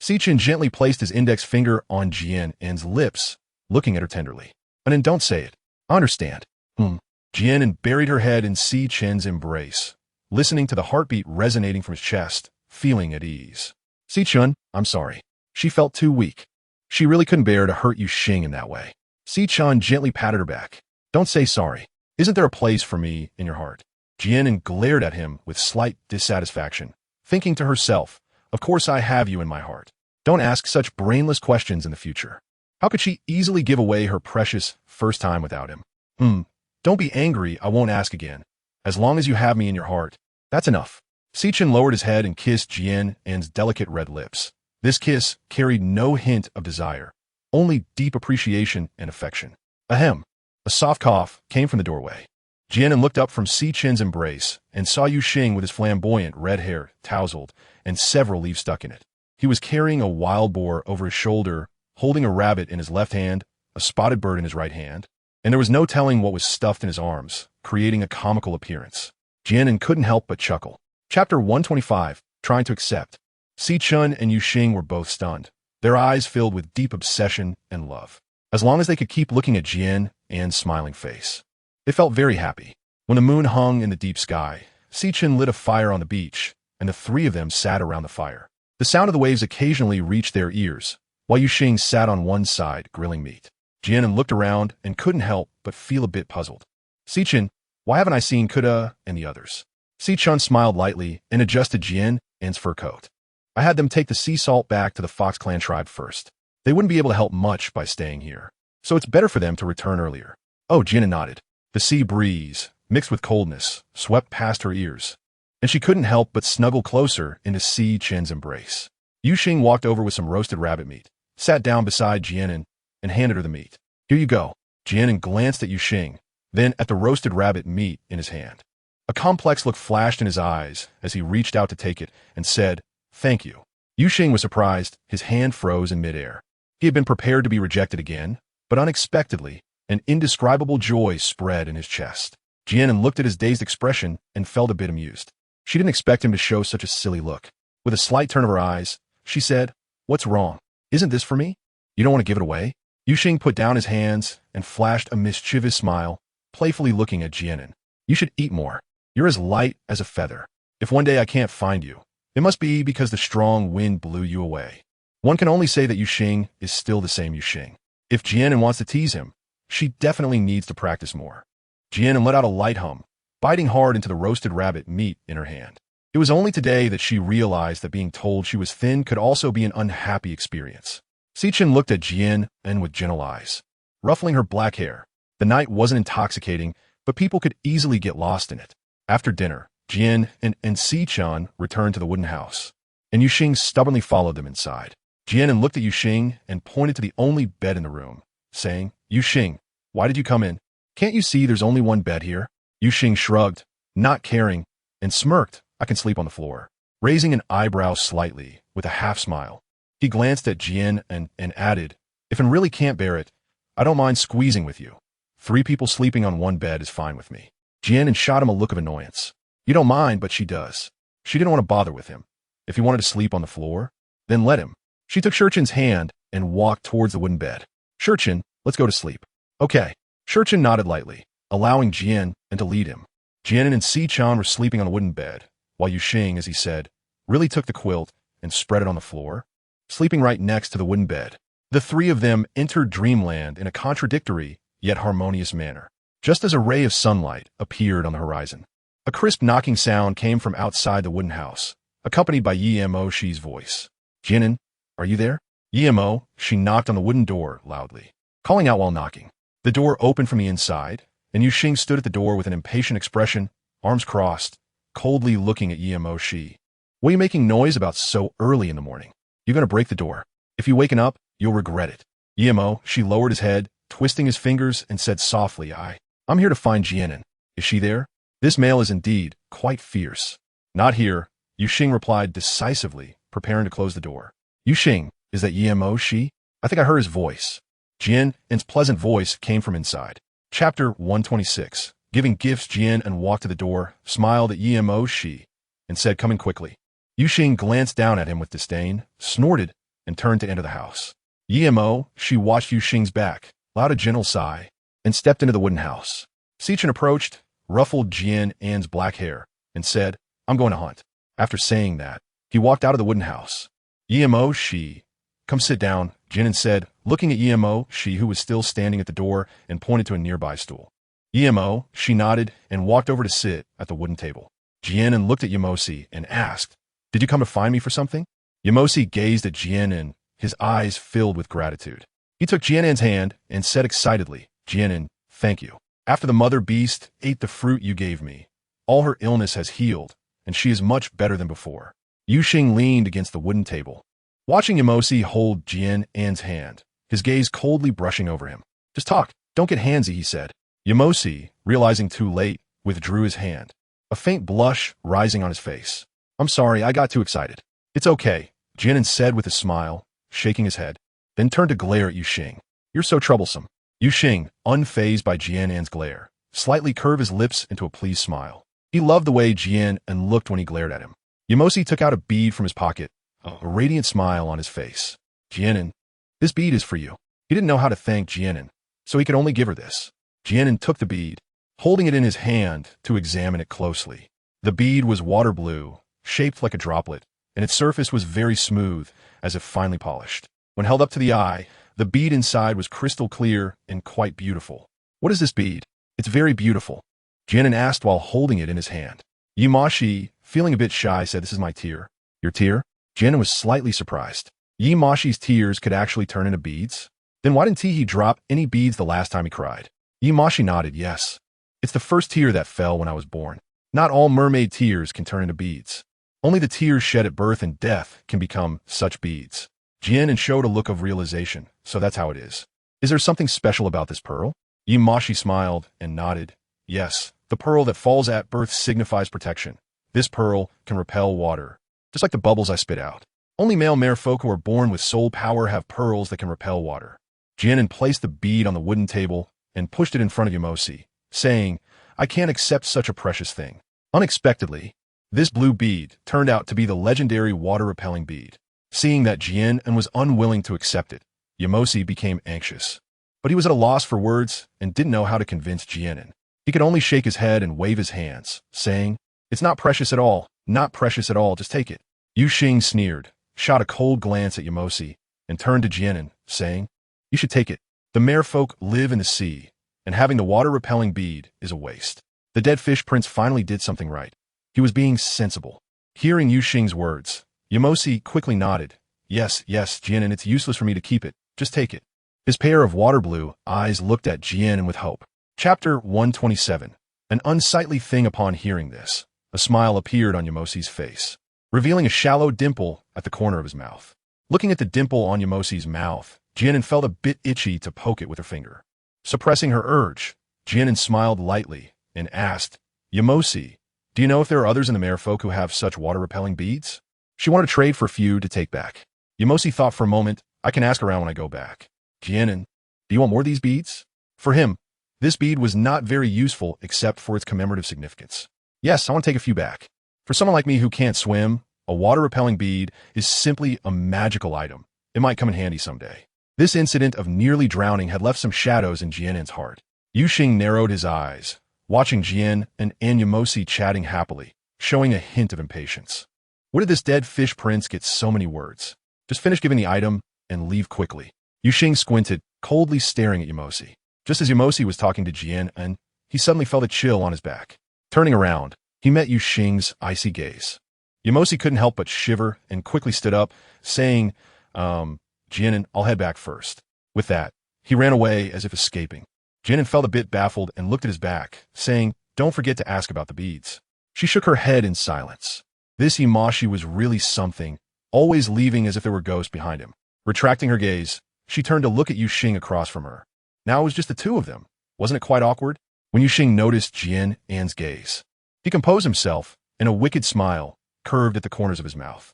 Sichen gently placed his index finger on Jian An's lips, looking at her tenderly. And don't say it. I understand. Jian An buried her head in Sichen's embrace, listening to the heartbeat resonating from his chest, feeling at ease. Sichen, I'm sorry. She felt too weak. She really couldn't bear to hurt Yuxing in that way. Sichen gently patted her back. Don't say sorry. Isn't there a place for me in your heart? Jian An glared at him with slight dissatisfaction, thinking to herself, Of course I have you in my heart. Don't ask such brainless questions in the future. How could she easily give away her precious first time without him? Don't be angry, I won't ask again. As long as you have me in your heart, that's enough. Sichen lowered his head and kissed Jian An's delicate red lips. This kiss carried no hint of desire, only deep appreciation and affection. Ahem. A soft cough came from the doorway. Jian An looked up from Sichen's embrace and saw Yuxing with his flamboyant red hair tousled and several leaves stuck in it. He was carrying a wild boar over his shoulder, holding a rabbit in his left hand, a spotted bird in his right hand, and there was no telling what was stuffed in his arms, creating a comical appearance. Jian An couldn't help but chuckle. Chapter 125, Trying to Accept. Sichen and Yuxing were both stunned, their eyes filled with deep obsession and love. As long as they could keep looking at Jian An's smiling face, they felt very happy. When the moon hung in the deep sky, Sichen lit a fire on the beach, and the three of them sat around the fire. The sound of the waves occasionally reached their ears, while Yuxing sat on one side grilling meat. Jian An looked around and couldn't help but feel a bit puzzled. Sichen, why haven't I seen Kuda and the others? Sichen smiled lightly and adjusted Jian An's fur coat. I had them take the sea salt back to the Fox Clan tribe first. They wouldn't be able to help much by staying here, so it's better for them to return earlier. Oh, Jian An nodded. The sea breeze, mixed with coldness, swept past her ears, and she couldn't help but snuggle closer into Sichen's embrace. Yuxing walked over with some roasted rabbit meat, sat down beside Jian An, and handed her the meat. Here you go. Jian An glanced at Yuxing, then at the roasted rabbit meat in his hand. A complex look flashed in his eyes as he reached out to take it and said, "Thank you." Yuxing was surprised. His hand froze in midair. He had been prepared to be rejected again, but unexpectedly, an indescribable joy spread in his chest. Jian An looked at his dazed expression and felt a bit amused. She didn't expect him to show such a silly look. With a slight turn of her eyes, she said, "What's wrong? Isn't this for me? You don't want to give it away?" Yuxing put down his hands and flashed a mischievous smile, playfully looking at Jian An. "You should eat more. You're as light as a feather. If one day I can't find you, it must be because the strong wind blew you away." One can only say that Yuxing is still the same Yuxing. If Jian An wants to tease him, she definitely needs to practice more. Jian An let out a light hum, biting hard into the roasted rabbit meat in her hand. It was only today that she realized that being told she was thin could also be an unhappy experience. Sichin looked at Jian An with gentle eyes, ruffling her black hair. The night wasn't intoxicating, but people could easily get lost in it. After dinner, Jian An and Sichin returned to the wooden house, and Yuxing stubbornly followed them inside. Jian An looked at Yuxing and pointed to the only bed in the room, saying, "Yuxing, why did you come in? Can't you see there's only one bed here?" Yuxing shrugged, not caring, and smirked. "I can sleep on the floor." Raising an eyebrow slightly, with a half-smile, he glanced at Jian An and added, "If I really can't bear it, I don't mind squeezing with you. 3 people sleeping on one bed is fine with me." Jian An shot him a look of annoyance. "You don't mind, but she does." She didn't want to bother with him. If he wanted to sleep on the floor, then let him. She took Shurchin's hand and walked towards the wooden bed. "Shurchin, let's go to sleep." "Okay." Shurchin nodded lightly, allowing Jian An to lead him. Jian An and Sichin were sleeping on the wooden bed, while Yuxing, as he said, really took the quilt and spread it on the floor, sleeping right next to the wooden bed. The 3 of them entered dreamland in a contradictory yet harmonious manner, just as a ray of sunlight appeared on the horizon. A crisp knocking sound came from outside the wooden house, accompanied by Yimo Shi's voice. "Jian An, are you there?" Yimo Shi knocked on the wooden door loudly, calling out while knocking. The door opened from the inside, and Yuxing stood at the door with an impatient expression, arms crossed, coldly looking at Yimo Shi. "What are you making noise about so early in the morning? You're going to break the door. If you waken up, you'll regret it." Yimo Shi lowered his head, twisting his fingers, and said softly, I'm here to find Jian An. Is she there? This male is indeed quite fierce." "Not here," Yuxing replied decisively, preparing to close the door. "Yuxing, is that Yimo Shi? I think I heard his voice." Jian An's pleasant voice came from inside. Chapter 126. Giving gifts. Jian An walked to the door, smiled at Yimo Shi, and said, "Come in quickly." Yuxing glanced down at him with disdain, snorted, and turned to enter the house. Yimo Shi watched Yuxing's back, allowed a gentle sigh, and stepped into the wooden house. Sichin approached, ruffled Jian An's black hair, and said, "I'm going to hunt." After saying that, he walked out of the wooden house. Yimo Shi, "Come sit down," Jian An said, looking at Yimo Shi, who was still standing at the door, and pointed to a nearby stool. Yimo Shi nodded and walked over to sit at the wooden table. Jian An looked at Yamosi and asked, "Did you come to find me for something?" Yamosi gazed at Jian An, his eyes filled with gratitude. He took Jian An's hand and said excitedly, "Jian An, thank you. After the mother beast ate the fruit you gave me, all her illness has healed, and she is much better than before." Yuxing leaned against the wooden table, watching Yamosi hold Jian An's hand, his gaze coldly brushing over him. "Just talk, don't get handsy," he said. Yamosi, realizing too late, withdrew his hand, a faint blush rising on his face. "I'm sorry, I got too excited." "It's okay," Jian An said with a smile, shaking his head, then turned to glare at Yuxing. "You're so troublesome." Yuxing, unfazed by Jian An's glare, slightly curved his lips into a pleased smile. He loved the way Jian An looked when he glared at him. Yamosi took out a bead from his pocket, a radiant smile on his face. "Jian An, this bead is for you." He didn't know how to thank Jian An, so he could only give her this. Jian An took the bead, holding it in his hand to examine it closely. The bead was water blue, shaped like a droplet, and its surface was very smooth, as if finely polished. When held up to the eye, the bead inside was crystal clear and quite beautiful. "What is this bead?" "It's very beautiful," Jian An asked while holding it in his hand. Yimashi, feeling a bit shy, said, "This is my tear." "Your tear?" Jian An was slightly surprised. Yimashi's tears could actually turn into beads? Then why didn't he drop any beads the last time he cried? Yimashi nodded, "Yes. It's the first tear that fell when I was born. Not all mermaid tears can turn into beads. Only the tears shed at birth and death can become such beads." Jian An showed a look of realization, "So that's how it is. Is there something special about this pearl?" Yimashi smiled and nodded, "Yes, The pearl that falls at birth signifies protection. This pearl can repel water, just like the bubbles I spit out. Only male merfolk who are born with soul power have pearls that can repel water. Jian An placed the bead on the wooden table and pushed it in front of Yamosi, saying, I can't accept such a precious thing. Unexpectedly, this blue bead turned out to be the legendary water-repelling bead. Seeing that Jian An was unwilling to accept it, Yamosi became anxious. But he was at a loss for words and didn't know how to convince Jian An. He could only shake his head and wave his hands, saying, It's not precious at all, not precious at all, just take it. Yu Xing sneered, shot a cold glance at Yamosi, and turned to Jian An, saying, You should take it. The merfolk live in the sea, and having the water-repelling bead is a waste. The dead fish prince finally did something right. He was being sensible. Hearing Yu Xing's words, Yamosi quickly nodded. Yes, Jian An, it's useless for me to keep it. Just take it. His pair of water-blue eyes looked at Jian An with hope. Chapter 127. An unsightly thing. Upon hearing this, a smile appeared on Yamosi's face, revealing a shallow dimple at the corner of his mouth. Looking at the dimple on Yamosi's mouth, Jian An felt a bit itchy to poke it with her finger. Suppressing her urge, Jian An smiled lightly and asked, Yamosi, do you know if there are others in the merfolk who have such water-repelling beads? She wanted to trade for a few to take back. Yamosi thought for a moment, I can ask around when I go back. Jian An, do you want more of these beads? For him, this bead was not very useful except for its commemorative significance. Yes, I want to take a few back. For someone like me who can't swim, a water-repelling bead is simply a magical item. It might come in handy someday. This incident of nearly drowning had left some shadows in Jian An's heart. Yu Xing narrowed his eyes, watching Jian and Yamosi chatting happily, showing a hint of impatience. Where did this dead fish prince get so many words? Just finish giving the item and leave quickly. Yu Xing squinted, coldly staring at Yamosi. Just as Yamosi was talking to Jian An, he suddenly felt a chill on his back. Turning around, he met Yu Xing's icy gaze. Yamosi couldn't help but shiver and quickly stood up, saying, Jian An, I'll head back first. With that, he ran away as if escaping. Jian An felt a bit baffled and looked at his back, saying, Don't forget to ask about the beads. She shook her head in silence. This Imashi was really something, always leaving as if there were ghosts behind him. Retracting her gaze, she turned to look at Yu Xing across from her. Now it was just the two of them. Wasn't it quite awkward? When Yu Xing noticed Jian An's gaze, he composed himself, and a wicked smile curved at the corners of his mouth.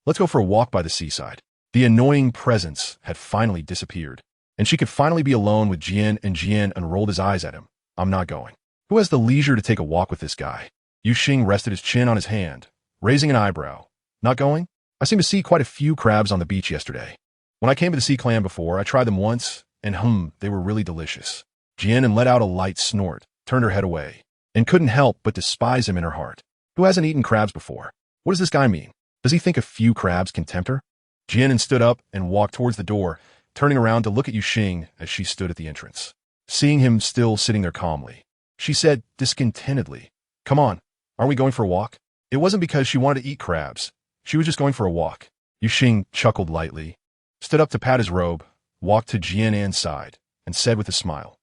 Let's go for a walk by the seaside. The annoying presence had finally disappeared, and she could finally be alone with Jian, and Jian unrolled his eyes at him. I'm not going. Who has the leisure to take a walk with this guy? Yu Xing rested his chin on his hand, raising an eyebrow. Not going? I seem to see quite a few crabs on the beach yesterday. When I came to the Sea Clan before, I tried them once, and they were really delicious. Jian An let out a light snort, turned her head away, and couldn't help but despise him in her heart. Who hasn't eaten crabs before? What does this guy mean? Does he think a few crabs can tempt her? Jian An stood up and walked towards the door, turning around to look at Yu Xing as she stood at the entrance. Seeing him still sitting there calmly, she said discontentedly, Come on, aren't we going for a walk? It wasn't because she wanted to eat crabs. She was just going for a walk. Yu Xing chuckled lightly, stood up to pat his robe, walked to Jian An's side, and said with a smile,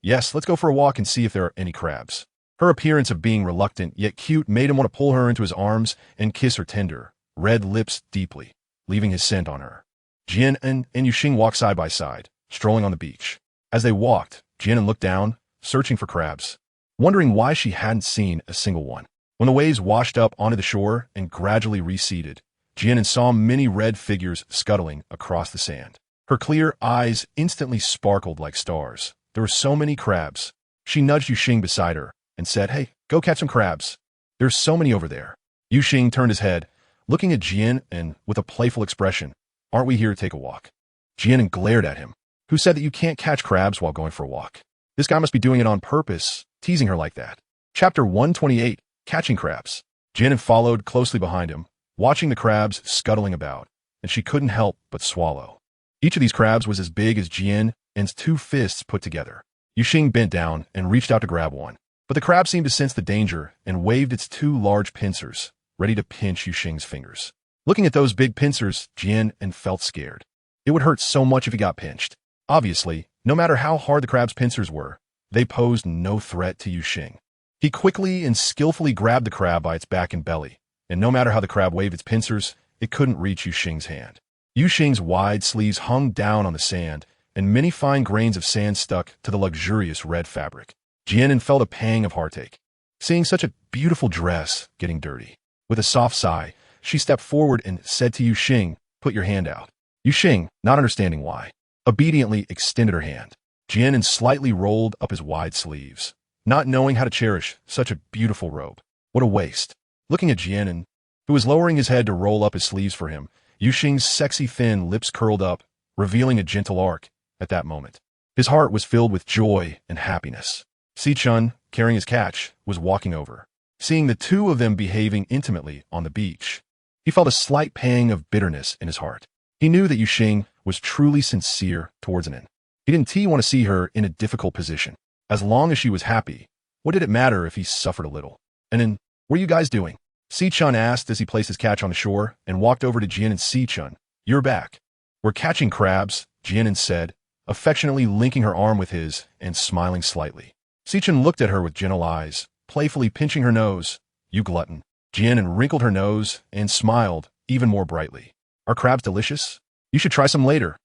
Yes, let's go for a walk and see if there are any crabs. Her appearance of being reluctant yet cute made him want to pull her into his arms and kiss her tender, red lips deeply, leaving his scent on her. Jian An and Yu Xing walked side by side, strolling on the beach. As they walked, Jian An looked down, searching for crabs, wondering why she hadn't seen a single one. When the waves washed up onto the shore and gradually receded, Jian An saw many red figures scuttling across the sand. Her clear eyes instantly sparkled like stars. There were so many crabs. She nudged Yu Xing beside her and said, Hey, go catch some crabs. There's so many over there. Yu Xing turned his head, looking at Jian An with a playful expression. Aren't we here to take a walk? Jian An glared at him. Who said that you can't catch crabs while going for a walk? This guy must be doing it on purpose, teasing her like that. Chapter 128, Catching Crabs. Jian An followed closely behind him, watching the crabs scuttling about, and she couldn't help but swallow. Each of these crabs was as big as Jian An's two fists put together. Yu Xing bent down and reached out to grab one, but the crab seemed to sense the danger and waved its two large pincers, ready to pinch Yu Xing's fingers. Looking at those big pincers, Jian An felt scared. It would hurt so much if he got pinched. Obviously, no matter how hard the crab's pincers were, they posed no threat to Yu Xing. He quickly and skillfully grabbed the crab by its back and belly, and no matter how the crab waved its pincers, it couldn't reach Yu Xing's hand. Yu Xing's wide sleeves hung down on the sand, and many fine grains of sand stuck to the luxurious red fabric. Jian An felt a pang of heartache, seeing such a beautiful dress getting dirty. With a soft sigh, she stepped forward and said to Yu Xing, "Put your hand out." Yu Xing, not understanding why, obediently extended her hand. Jian An slightly rolled up his wide sleeves, not knowing how to cherish such a beautiful robe. What a waste. Looking at Jian An, who was lowering his head to roll up his sleeves for him, Yu Xing's sexy thin lips curled up, revealing a gentle arc at that moment. His heart was filled with joy and happiness. Si-chun, carrying his catch, was walking over. Seeing the two of them behaving intimately on the beach, he felt a slight pang of bitterness in his heart. He knew that Yu Xing was truly sincere towards An. He didn't want to see her in a difficult position. As long as she was happy, what did it matter if he suffered a little? And then, what are you guys doing? Si-chun asked as he placed his catch on the shore and walked over to Jian and Si-chun. You're back. We're catching crabs, Jian An said, affectionately linking her arm with his and smiling slightly. Si-chun looked at her with gentle eyes, playfully pinching her nose. You glutton. Jian An wrinkled her nose and smiled even more brightly. Are crabs delicious? You should try some later.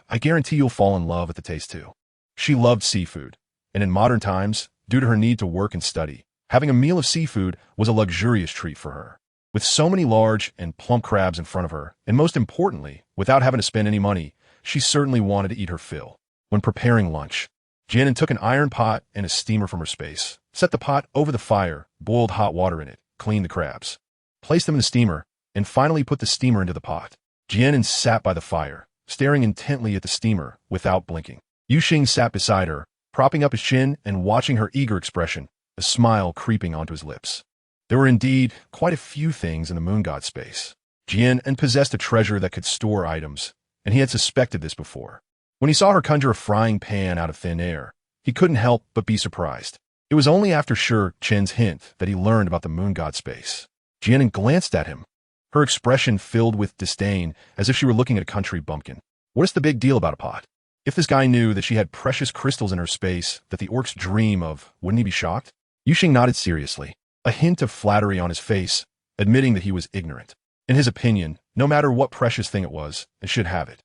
I guarantee you'll fall in love with the taste too. She loved seafood, and in modern times, due to her need to work and study, having a meal of seafood was a luxurious treat for her. With so many large and plump crabs in front of her, and most importantly, without having to spend any money, she certainly wanted to eat her fill. When preparing lunch, Jian An took an iron pot and a steamer from her space, set the pot over the fire, boiled hot water in it, cleaned the crabs, placed them in the steamer, and finally put the steamer into the pot. Jian An sat by the fire, staring intently at the steamer without blinking. Yu Xing sat beside her, propping up his chin and watching her eager expression, a smile creeping onto his lips. There were indeed quite a few things in the moon god space. Jian An possessed a treasure that could store items, and he had suspected this before. When he saw her conjure a frying pan out of thin air, he couldn't help but be surprised. It was only after Shi Chen's hint that he learned about the moon god space. Jian An glanced at him, her expression filled with disdain, as if she were looking at a country bumpkin. What's the big deal about a pot? If this guy knew that she had precious crystals in her space that the orcs dream of, wouldn't he be shocked? Yu Xing nodded seriously, a hint of flattery on his face, admitting that he was ignorant. In his opinion, no matter what precious thing it was, it should have it.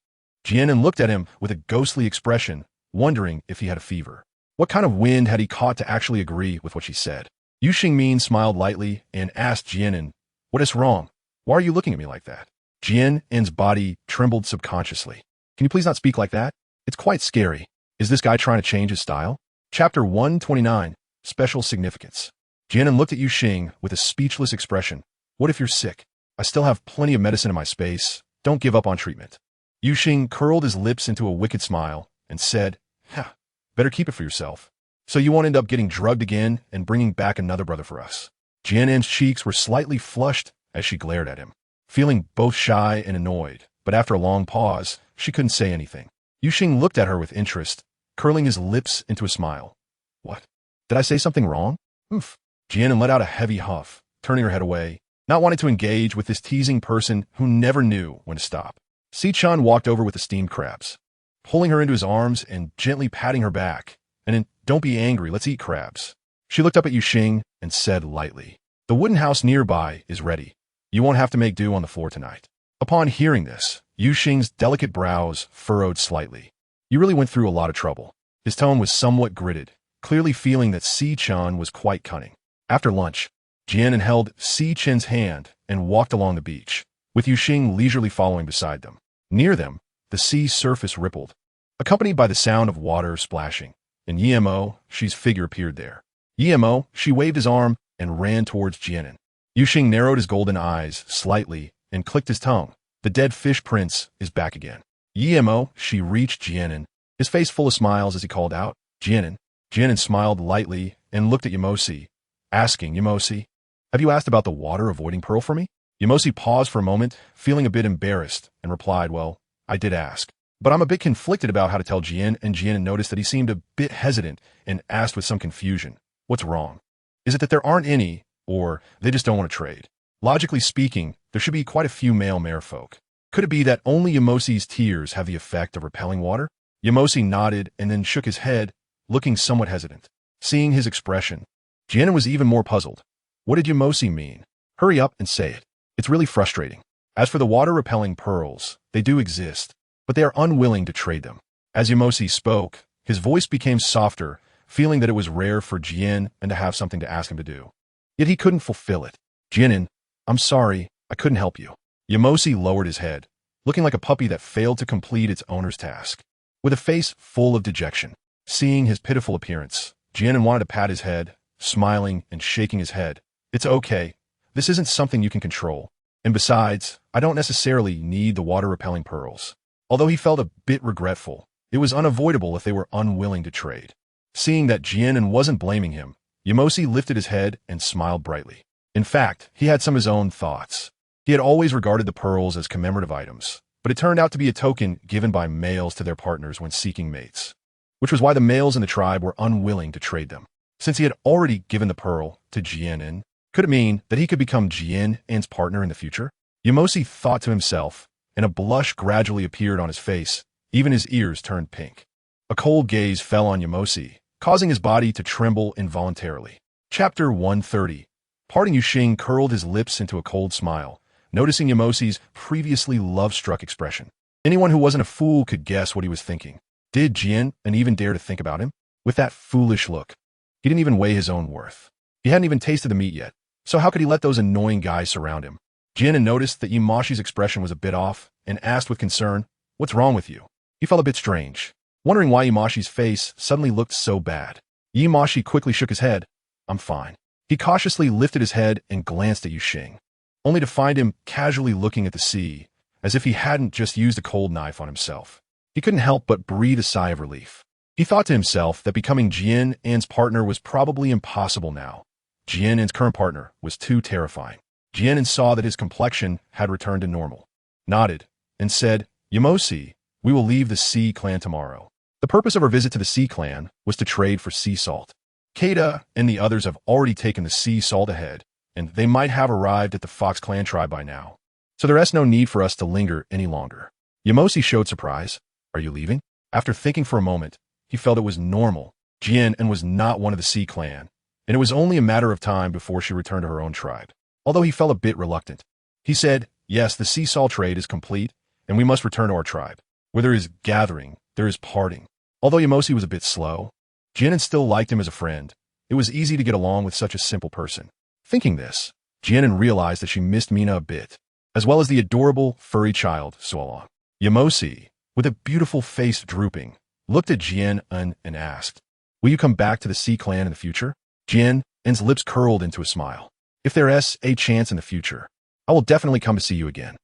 Jian An looked at him with a ghostly expression, wondering if he had a fever. What kind of wind had he caught to actually agree with what she said? Yu Xingmin smiled lightly and asked Jian An, "What is wrong? Why are you looking at me like that?" Jian An's body trembled subconsciously. "Can you please not speak like that? It's quite scary. Is this guy trying to change his style?" Chapter 129, Special Significance. Jian An looked at Yu Xing with a speechless expression. "What if you're sick? I still have plenty of medicine in my space. Don't give up on treatment." Yu Xing curled his lips into a wicked smile and said, "Ha, better keep it for yourself. So you won't end up getting drugged again and bringing back another brother for us." Jian An's cheeks were slightly flushed as she glared at him, feeling both shy and annoyed, but after a long pause, she couldn't say anything. Yu Xing looked at her with interest, curling his lips into a smile. "What? Did I say something wrong?" "Oof." Jian An let out a heavy huff, turning her head away, not wanting to engage with this teasing person who never knew when to stop. Si-chun walked over with the steamed crabs, pulling her into his arms and gently patting her back, and then, "Don't be angry, let's eat crabs." She looked up at Yu Xing and said lightly, "The wooden house nearby is ready. You won't have to make do on the floor tonight." Upon hearing this, Yu Xing's delicate brows furrowed slightly. "You really went through a lot of trouble." His tone was somewhat gritted, clearly feeling that Si-chun was quite cunning. After lunch, Jian An held Si-chen's hand and walked along the beach, with Yu Xing leisurely following beside them. Near them, the sea surface rippled, accompanied by the sound of water splashing, and Yemo, Shi's figure appeared there. Yemo, Shi waved his arm and ran towards Jian An. Yu Xing narrowed his golden eyes slightly and clicked his tongue. The dead fish prince is back again. Yemo, Shi reached Jian An, his face full of smiles as he called out, "Jian An." Jian An smiled lightly and looked at Yamosi, asking, "Yamosi, have you asked about the water avoiding pearl for me?" Yamosi paused for a moment, feeling a bit embarrassed, and replied, "Well, I did ask. But I'm a bit conflicted about how to tell Jian," and Jian An noticed that he seemed a bit hesitant and asked with some confusion, "What's wrong? Is it that there aren't any, or they just don't want to trade? Logically speaking, there should be quite a few male merfolk. Could it be that only Yamosi's tears have the effect of repelling water?" Yamosi nodded and then shook his head, looking somewhat hesitant. Seeing his expression, Jian An was even more puzzled. What did Yamosi mean? Hurry up and say it. It's really frustrating. As for the water-repelling pearls, they do exist, but they are unwilling to trade them. As Yamosi spoke, his voice became softer, feeling that it was rare for Jian An to have something to ask him to do. Yet he couldn't fulfill it. Jian An, I'm sorry, I couldn't help you. Yamosi lowered his head, looking like a puppy that failed to complete its owner's task. With a face full of dejection, seeing his pitiful appearance, Jian An wanted to pat his head, smiling and shaking his head. It's okay. This isn't something you can control. And besides, I don't necessarily need the water-repelling pearls. Although he felt a bit regretful, it was unavoidable if they were unwilling to trade. Seeing that Jian An wasn't blaming him, Yamosi lifted his head and smiled brightly. In fact, he had some of his own thoughts. He had always regarded the pearls as commemorative items, but it turned out to be a token given by males to their partners when seeking mates, which was why the males in the tribe were unwilling to trade them. Since he had already given the pearl to Jian An, could it mean that he could become Jian An's partner in the future? Yamosi thought to himself, and a blush gradually appeared on his face. Even his ears turned pink. A cold gaze fell on Yamosi, causing his body to tremble involuntarily. Chapter 130. Parting Yuxing curled his lips into a cold smile, noticing Yamosi's previously love-struck expression. Anyone who wasn't a fool could guess what he was thinking. Did Jian An even dare to think about him? With that foolish look, he didn't even weigh his own worth. He hadn't even tasted the meat yet, so how could he let those annoying guys surround him? Jian An noticed that Yamashi's expression was a bit off and asked with concern, "What's wrong with you?" He felt a bit strange, wondering why Yamashi's face suddenly looked so bad. Yamashi quickly shook his head. "I'm fine." He cautiously lifted his head and glanced at Yuxing, only to find him casually looking at the sea, as if he hadn't just used a cold knife on himself. He couldn't help but breathe a sigh of relief. He thought to himself that becoming Jian An's partner was probably impossible now. Jian An's current partner was too terrifying. Jian An saw that his complexion had returned to normal, nodded, and said, "Yamosi, we will leave the Sea Clan tomorrow." The purpose of our visit to the Sea Clan was to trade for sea salt. Kada and the others have already taken the sea salt ahead, and they might have arrived at the Fox Clan tribe by now. So there is no need for us to linger any longer. Yamosi showed surprise. "Are you leaving?" After thinking for a moment, he felt it was normal. Jian An was not one of the Sea Clan, and it was only a matter of time before she returned to her own tribe. Although he felt a bit reluctant, he said, "Yes, the sea salt trade is complete, and we must return to our tribe. Where there is gathering, there is parting." Although Yamosi was a bit slow, Jian An still liked him as a friend. It was easy to get along with such a simple person. Thinking this, Jian An realized that she missed Mina a bit, as well as the adorable, furry child, Suala. Yamosi, with a beautiful face drooping, looked at Jian An and asked, "Will you come back to the Sea Clan in the future?" Jian An's lips curled into a smile. "If there's a chance in the future, I will definitely come to see you again."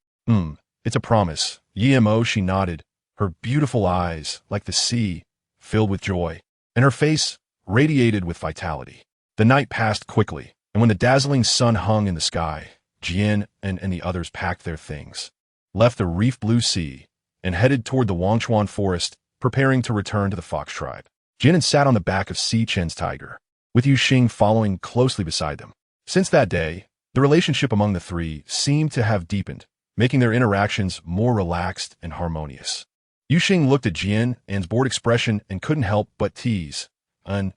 It's a promise." Yimo, she nodded, her beautiful eyes, like the sea, filled with joy, and her face radiated with vitality. The night passed quickly, and when the dazzling sun hung in the sky, Jian An and the others packed their things, left the reef blue sea, and headed toward the Wangchuan forest, preparing to return to the Fox tribe. Jian An sat on the back of Si Chen's tiger, with Yuxing following closely beside them. Since that day, the relationship among the three seemed to have deepened, making their interactions more relaxed and harmonious. Yuxing looked at Jian An's bored expression and couldn't help but tease. Are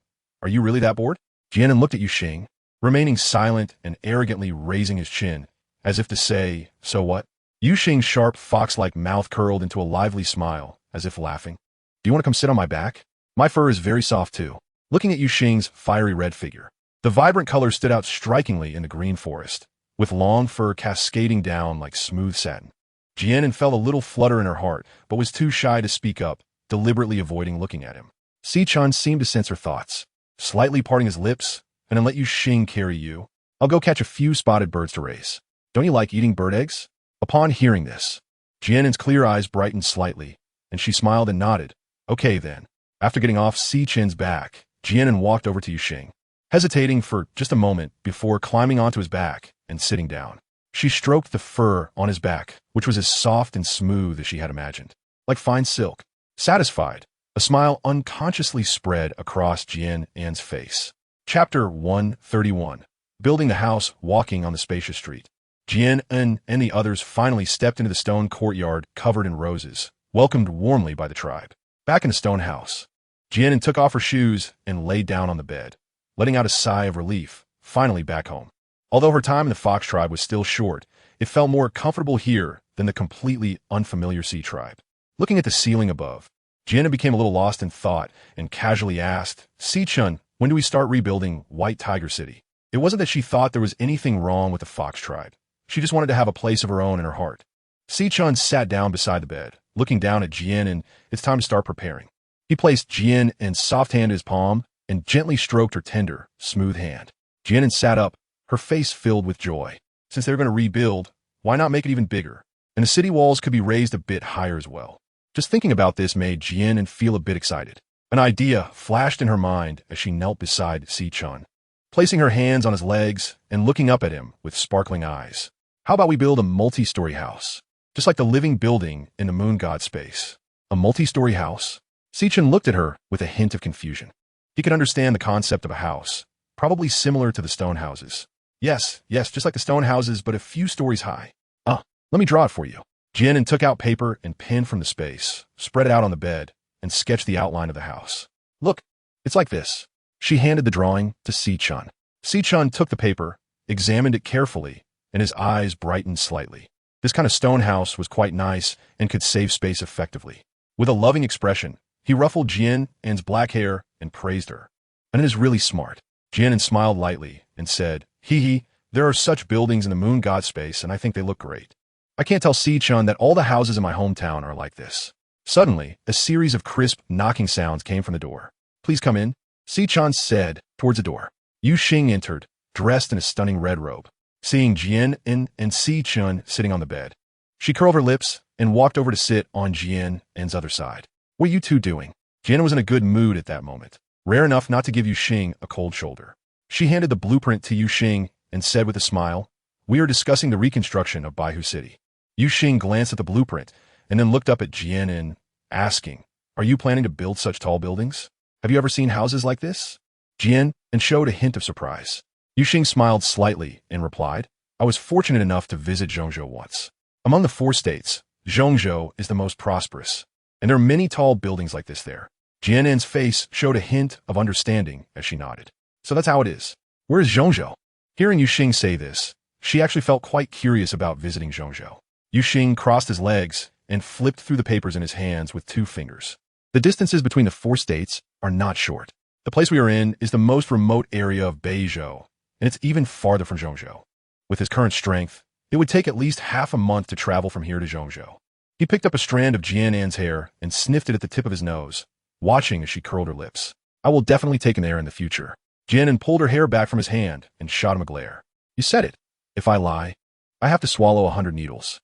you really that bored?" Jian An looked at Yuxing, remaining silent and arrogantly raising his chin, as if to say, "So what?" Yuxing's sharp fox-like mouth curled into a lively smile, as if laughing. "Do you want to come sit on my back? My fur is very soft too." Looking at Yuxing's fiery red figure, the vibrant colors stood out strikingly in the green forest, with long fur cascading down like smooth satin. Jian An felt a little flutter in her heart, but was too shy to speak up, deliberately avoiding looking at him. Si Chan seemed to sense her thoughts, slightly parting his lips, "And then let Yuxing carry you. I'll go catch a few spotted birds to raise. Don't you like eating bird eggs?" Upon hearing this, Jian An's clear eyes brightened slightly, and she smiled and nodded. "Okay then." After getting off Si Chen's back, Jian An walked over to Yuxing, hesitating for just a moment before climbing onto his back and sitting down. She stroked the fur on his back, which was as soft and smooth as she had imagined, like fine silk. Satisfied, a smile unconsciously spread across Jian An's face. Chapter 131. Building the house, walking on the spacious street. Jian An and the others finally stepped into the stone courtyard covered in roses, welcomed warmly by the tribe. Back in the stone house, Jian An took off her shoes and lay down on the bed, letting out a sigh of relief, finally back home. Although her time in the Fox tribe was still short, it felt more comfortable here than the completely unfamiliar Sea tribe. Looking at the ceiling above, Jian An became a little lost in thought and casually asked, Si-chun, when do we start rebuilding White Tiger City? It wasn't that she thought there was anything wrong with the fox tribe. She just wanted to have a place of her own in her heart. Si-chun sat down beside the bed, looking down at Jian, and it's time to start preparing. He placed Jian An's soft hand in his palm and gently stroked her tender, smooth hand. Jian An sat up, her face filled with joy. Since they were going to rebuild, why not make it even bigger? And the city walls could be raised a bit higher as well. Just thinking about this made Jian An feel a bit excited. An idea flashed in her mind as she knelt beside Si-chun, placing her hands on his legs and looking up at him with sparkling eyes. How about we build a multi-story house? Just like the living building in the moon god space. A multi-story house? Si-chun looked at her with a hint of confusion. He could understand the concept of a house, probably similar to the stone houses. Yes, just like the stone houses, but a few stories high. Let me draw it for you. Jian An took out paper and pen from the space, spread it out on the bed, and sketched the outline of the house. Look, it's like this. She handed the drawing to Si-chun. Si-chun took the paper, examined it carefully, and his eyes brightened slightly. This kind of stone house was quite nice and could save space effectively. With a loving expression, he ruffled Jian An's black hair and praised her. And it is really smart. Jian An smiled lightly and said, Hee, there are such buildings in the moon god space, and I think they look great. I can't tell Si-chun that all the houses in my hometown are like this. Suddenly, a series of crisp, knocking sounds came from the door. Please come in, Si-chun said, towards the door. Yu Xing entered, dressed in a stunning red robe. Seeing Jian An and Si-chun sitting on the bed, she curled her lips and walked over to sit on Jian An's other side. What are you two doing? Jian An was in a good mood at that moment, rare enough not to give Yu Xing a cold shoulder. She handed the blueprint to Yu Xing and said with a smile, We are discussing the reconstruction of Baihu City. Yu Xing glanced at the blueprint and then looked up at Jian An, asking, Are you planning to build such tall buildings? Have you ever seen houses like this? Jian An showed a hint of surprise. Yu Xing smiled slightly and replied, I was fortunate enough to visit Zhongzhou once. Among the 4 states, Zhongzhou is the most prosperous, and there are many tall buildings like this there. Jian An's face showed a hint of understanding as she nodded. So that's how it is. Where is Zhongzhou? Hearing Yu Xing say this, she actually felt quite curious about visiting Zhongzhou. Yu Xing crossed his legs and flipped through the papers in his hands with 2 fingers. The distances between the 4 states are not short. The place we are in is the most remote area of Beizhou, and it's even farther from Zhongzhou. With his current strength, it would take at least half a month to travel from here to Zhongzhou. He picked up a strand of Jian An's hair and sniffed it at the tip of his nose, watching as she curled her lips. I will definitely take him there in the future. Jian An pulled her hair back from his hand and shot him a glare. You said it. If I lie, I have to swallow 100 needles.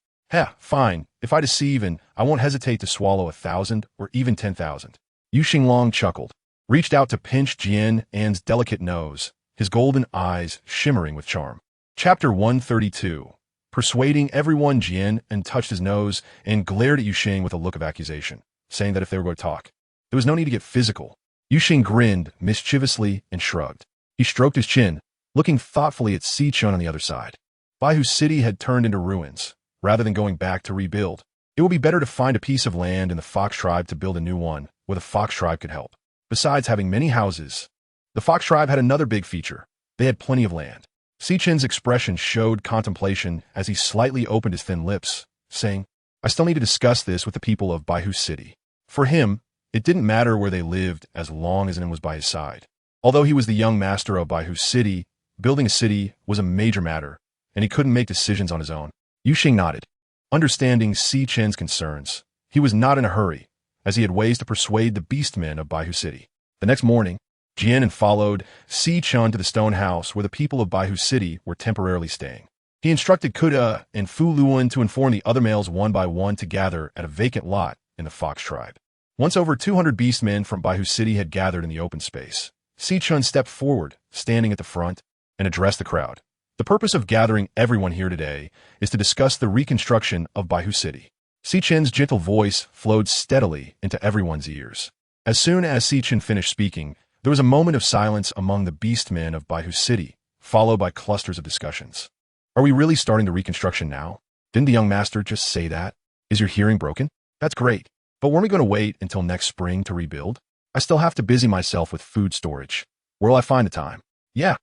Fine. If I deceive, and I won't hesitate to swallow 1,000 or even 10,000. Yu Xinglong chuckled, reached out to pinch Jian An's delicate nose, his golden eyes shimmering with charm. Chapter 132. Persuading everyone. Jian An touched his nose and glared at Yu Xing with a look of accusation, saying that if they were going to talk, there was no need to get physical. Yu Xing grinned mischievously and shrugged. He stroked his chin, looking thoughtfully at Si-chun on the other side. Baihu City had turned into ruins. Rather than going back to rebuild, it would be better to find a piece of land in the fox tribe to build a new one where the fox tribe could help. Besides having many houses, the fox tribe had another big feature. They had plenty of land. Si-chun's expression showed contemplation as he slightly opened his thin lips, saying, I still need to discuss this with the people of Baihu City. For him, it didn't matter where they lived as long as An was by his side. Although he was the young master of Baihu City, building a city was a major matter, and he couldn't make decisions on his own. Yu Xing nodded, understanding Si-chun's concerns. He was not in a hurry, as he had ways to persuade the beastmen of Baihu City. The next morning, Jian An followed Si-chun to the stone house where the people of Baihu City were temporarily staying. He instructed Kuda and Fu Luan to inform the other males one by one to gather at a vacant lot in the fox tribe. Once over 200 beastmen from Baihu City had gathered in the open space, Si-chun stepped forward, standing at the front, and addressed the crowd. The purpose of gathering everyone here today is to discuss the reconstruction of Baihu City. Si-chun's gentle voice flowed steadily into everyone's ears. As soon as Si-chun finished speaking, there was a moment of silence among the beastmen of Baihu City, followed by clusters of discussions. Are we really starting the reconstruction now? Didn't the young master just say that? Is your hearing broken? That's great. But weren't we going to wait until next spring to rebuild? I still have to busy myself with food storage. Where'll I find the time? Yeah.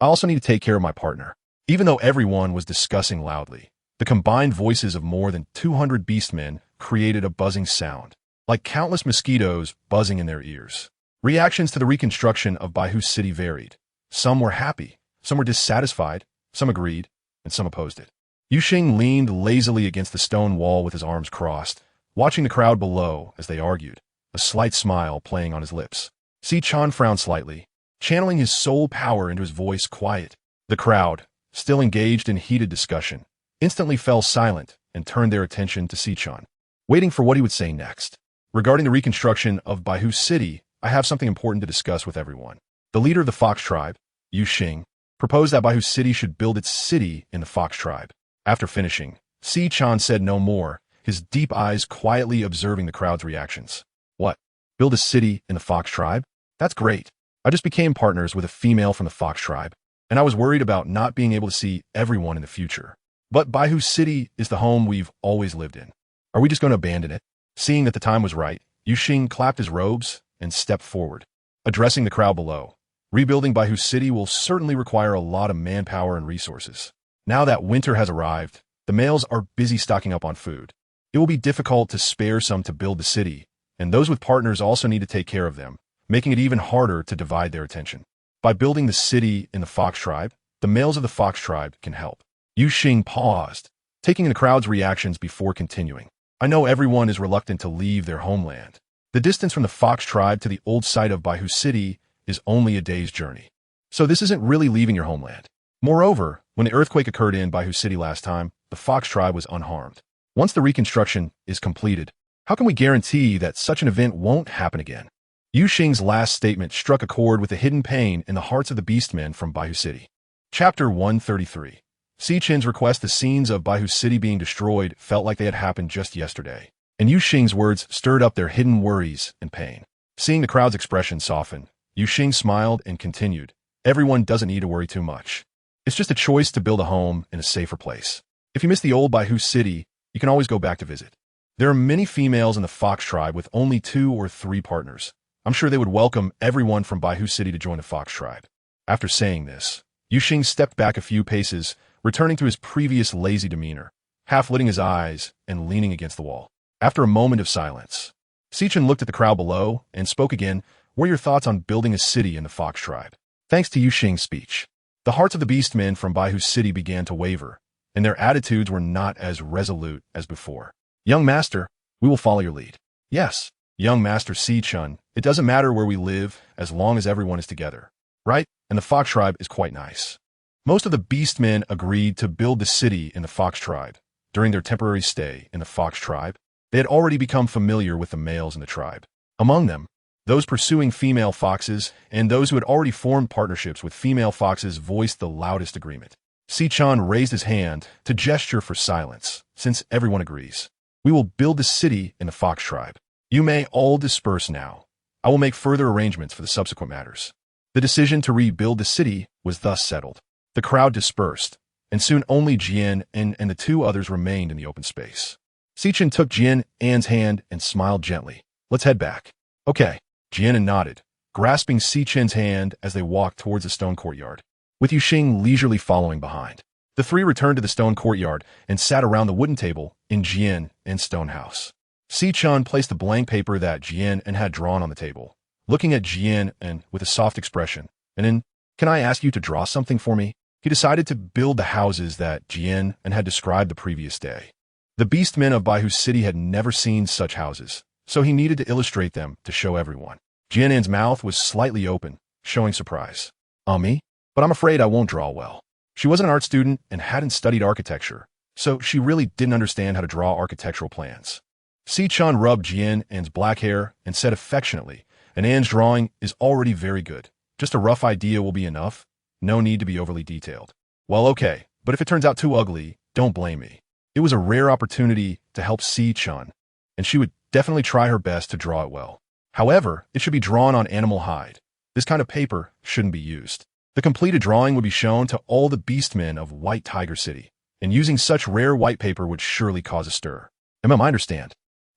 I also need to take care of my partner. Even though everyone was discussing loudly, the combined voices of more than 200 beastmen created a buzzing sound. like countless mosquitoes buzzing in their ears. Reactions to the reconstruction of Baihu's city varied. Some were happy, some were dissatisfied, some agreed, and some opposed it. Yuxing leaned lazily against the stone wall with his arms crossed, watching the crowd below as they argued, a slight smile playing on his lips. Chan frowned slightly, channeling his soul power into his voice quiet. The crowd, still engaged in heated discussion, instantly fell silent and turned their attention to Chan, waiting for what he would say next. Regarding the reconstruction of Baihu's city, I have something important to discuss with everyone. The leader of the Fox tribe, Yuxing, proposed that Baihu's city should build its city in the Fox tribe. After finishing, Chan said no more, his deep eyes quietly observing the crowd's reactions. What? Build a city in the Fox tribe? That's great. I just became partners with a female from the Fox tribe, and I was worried about not being able to see everyone in the future. But Baihu's city is the home we've always lived in. Are we just going to abandon it? Seeing that the time was right, Yuxing clapped his robes and stepped forward, addressing the crowd below. Rebuilding Baihu's city will certainly require a lot of manpower and resources. Now that winter has arrived, the males are busy stocking up on food. It will be difficult to spare some to build the city, and those with partners also need to take care of them, making it even harder to divide their attention. By building the city in the Fox tribe, the males of the Fox tribe can help. Yuxing paused, taking in the crowd's reactions before continuing. I know everyone is reluctant to leave their homeland. The distance from the Fox tribe to the old site of Baihu's city is only a day's journey. So this isn't really leaving your homeland. Moreover, when the earthquake occurred in Baihu's city last time, the Fox tribe was unharmed. Once the reconstruction is completed, how can we guarantee that such an event won't happen again? Yuxing's last statement struck a chord with the hidden pain in the hearts of the beastmen from Baihu City. Chapter 133. Chen's request. The scenes of Baihu's city being destroyed felt like they had happened just yesterday, and Yuxing's words stirred up their hidden worries and pain. Seeing the crowd's expression soften, Yuxing smiled and continued, everyone doesn't need to worry too much. It's just a choice to build a home in a safer place. If you miss the old Baihu city, you can always go back to visit. There are many females in the Fox tribe with only 2 or 3 partners. I'm sure they would welcome everyone from Baihu city to join the Fox tribe. After saying this, Yuxing stepped back a few paces, returning to his previous lazy demeanor, half lidding his eyes and leaning against the wall. After a moment of silence, Chen looked at the crowd below and spoke again. What are your thoughts on building a city in the Fox tribe? Thanks to Yuxing's speech, the hearts of the beastmen from Baihu's city began to waver, and their attitudes were not as resolute as before. Young master, we will follow your lead. Yes, young master Chen, it doesn't matter where we live as long as everyone is together, right? And the Fox tribe is quite nice. Most of the beastmen agreed to build the city in the Fox tribe. During their temporary stay in the Fox tribe, they had already become familiar with the males in the tribe. Among them, those pursuing female foxes and those who had already formed partnerships with female foxes voiced the loudest agreement. Chen raised his hand to gesture for silence, since everyone agrees. We will build the city in the Fox tribe. You may all disperse now. I will make further arrangements for the subsequent matters. The decision to rebuild the city was thus settled. The crowd dispersed, and soon only Jian An and the 2 others remained in the open space. Chen took Jian An's hand and smiled gently. Let's head back. Okay. Jian An nodded, grasping Chen's hand as they walked towards the stone courtyard, with Yuxing leisurely following behind. The 3 returned to the stone courtyard and sat around the wooden table in Jian An's stone house. Chen placed the blank paper that Jian An had drawn on the table, looking at Jian An with a soft expression, and then, can I ask you to draw something for me? He decided to build the houses that Jian An had described the previous day. The beastmen of Baihu's city had never seen such houses, so he needed to illustrate them to show everyone. Jian An's mouth was slightly open, showing surprise. Me? But I'm afraid I won't draw well. She wasn't an art student and hadn't studied architecture, so she really didn't understand how to draw architectural plans. Chen rubbed Jian An's black hair and said affectionately, and An's drawing is already very good. Just a rough idea will be enough. No need to be overly detailed. Well, okay, but if it turns out too ugly, don't blame me. It was a rare opportunity to help Chen, and she would definitely try her best to draw it well. However, it should be drawn on animal hide. This kind of paper shouldn't be used. The completed drawing would be shown to all the beastmen of White Tiger City, and using such rare white paper would surely cause a stir. I understand.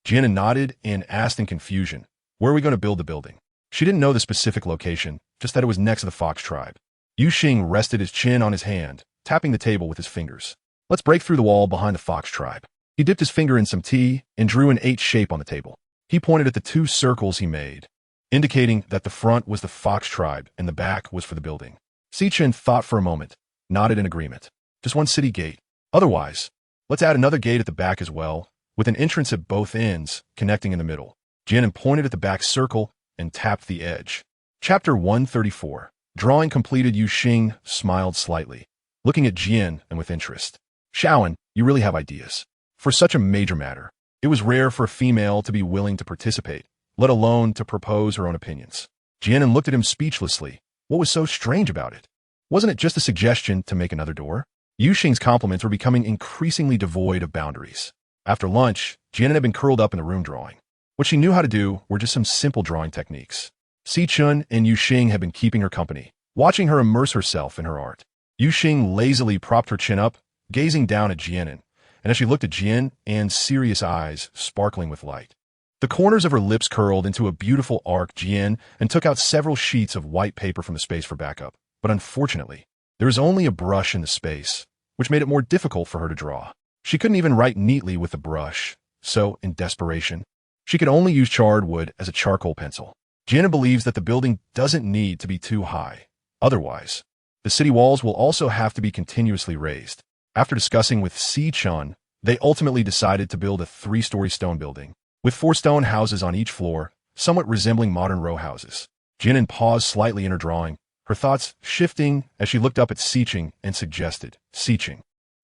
Jian An nodded and asked in confusion, where are we going to build the building? She didn't know the specific location, just that it was next to the Fox tribe. Yuxing rested his chin on his hand, tapping the table with his fingers. Let's break through the wall behind the Fox tribe. He dipped his finger in some tea and drew an H shape on the table. He pointed at the two circles he made, indicating that the front was the Fox tribe and the back was for the building. Sichin thought for a moment, nodded in agreement. Just one city gate. Otherwise, let's add another gate at the back as well, with an entrance at both ends, connecting in the middle. Jian An pointed at the back circle and tapped the edge. Chapter 134. Drawing completed. Yu Xing smiled slightly, looking at Jian An with interest. Shaoan, you really have ideas. For such a major matter, it was rare for a female to be willing to participate, let alone to propose her own opinions. Jian An looked at him speechlessly. What was so strange about it? Wasn't it just a suggestion to make another door? Yu Xing's compliments were becoming increasingly devoid of boundaries. After lunch, Jian An had been curled up in the room drawing. What she knew how to do were just some simple drawing techniques. Sichin and Yu Xing had been keeping her company, watching her immerse herself in her art. Yu Xing lazily propped her chin up, gazing down at Jian An, and as she looked at Jian An's serious eyes sparkling with light. The corners of her lips curled into a beautiful arc. Jian An took out several sheets of white paper from the space for backup, but unfortunately, there was only a brush in the space, which made it more difficult for her to draw. She couldn't even write neatly with the brush, so, in desperation, she could only use charred wood as a charcoal pencil. Jian An believes that the building doesn't need to be too high. Otherwise, the city walls will also have to be continuously raised. After discussing with Sichin, they ultimately decided to build a 3-story stone building, with 4 stone houses on each floor, somewhat resembling modern row houses. Jian An paused slightly in her drawing, her thoughts shifting as she looked up at Sichin and suggested, Sichin,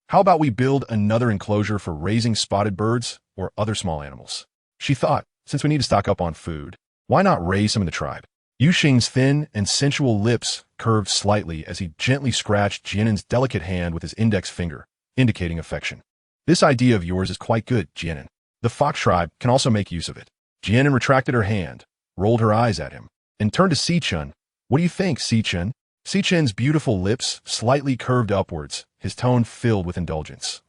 how about we build another enclosure for raising spotted birds or other small animals? She thought, since we need to stock up on food, why not raise some in the tribe? Yu Xing's thin and sensual lips curved slightly as he gently scratched Jian An's delicate hand with his index finger, indicating affection. This idea of yours is quite good, Jian An. The Fox tribe can also make use of it. Jian An retracted her hand, rolled her eyes at him, and turned to Sichin. What do you think, Sichin? Sichin's beautiful lips slightly curved upwards, his tone filled with indulgence.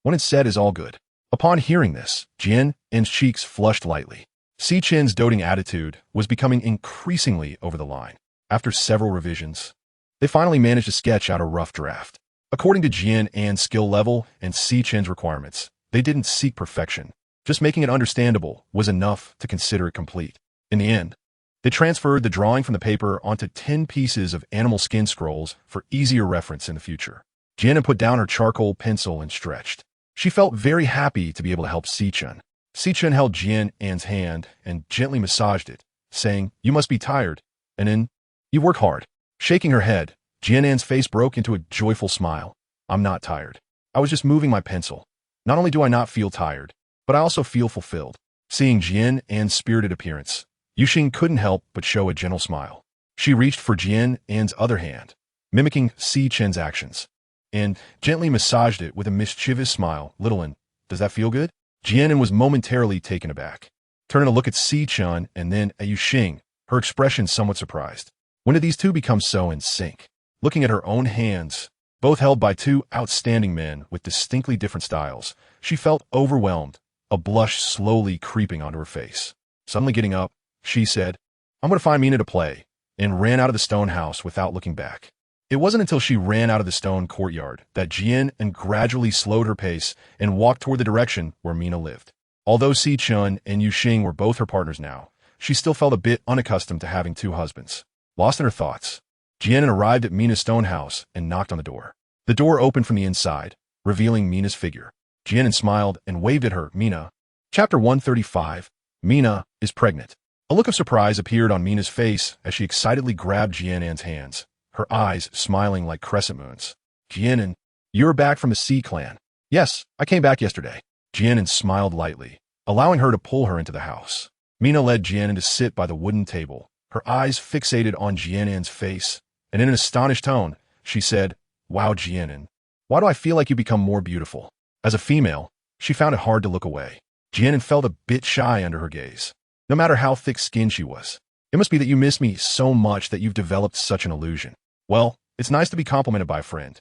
What it's said is all good. Upon hearing this, Jian An's cheeks flushed lightly. Sichin's doting attitude was becoming increasingly over the line. After several revisions, they finally managed to sketch out a rough draft. According to Jian An's skill level and Sichin's requirements, they didn't seek perfection. Just making it understandable was enough to consider it complete. In the end, they transferred the drawing from the paper onto 10 pieces of animal skin scrolls for easier reference in the future. Jian An put down her charcoal pencil and stretched. She felt very happy to be able to help Sichin. Sichin held Jian An's hand and gently massaged it, saying, "You must be tired, and then you work hard." Shaking her head, Jian An's face broke into a joyful smile. "I'm not tired. I was just moving my pencil. Not only do I not feel tired, but I also feel fulfilled." Seeing Jian An's spirited appearance, Yu Xing couldn't help but show a gentle smile. She reached for Jian An's other hand, mimicking Sichin's actions, and gently massaged it with a mischievous smile. "Little An, does that feel good?" Jian An was momentarily taken aback, turning to look at Sichin and then at Yu Xing, her expression somewhat surprised. When did these two become so in sync? Looking at her own hands, both held by two outstanding men with distinctly different styles, she felt overwhelmed, a blush slowly creeping onto her face. Suddenly getting up, she said, "I'm going to find Mina to play," and ran out of the stone house without looking back. It wasn't until she ran out of the stone courtyard that Jian An gradually slowed her pace and walked toward the direction where Mina lived. Although Sichin and Yu Xing were both her partners now, she still felt a bit unaccustomed to having 2 husbands. Lost in her thoughts, Jian An arrived at Mina's stone house and knocked on the door. The door opened from the inside, revealing Mina's figure. Jian An smiled and waved at her. "Mina." Chapter 135. Mina is pregnant. A look of surprise appeared on Mina's face as she excitedly grabbed Jian An's hands, her eyes smiling like crescent moons. "Jian An, you're back from the Sea Clan." "Yes, I came back yesterday." Jian An smiled lightly, allowing her to pull her into the house. Mina led Jian An to sit by the wooden table, her eyes fixated on Jian An's face, and in an astonished tone, she said, "Wow, Jian An, why do I feel like you become more beautiful?" As a female, she found it hard to look away. Jian An felt a bit shy under her gaze. No matter how thick-skinned she was, "It must be that you miss me so much that you've developed such an illusion." "Well, it's nice to be complimented by a friend."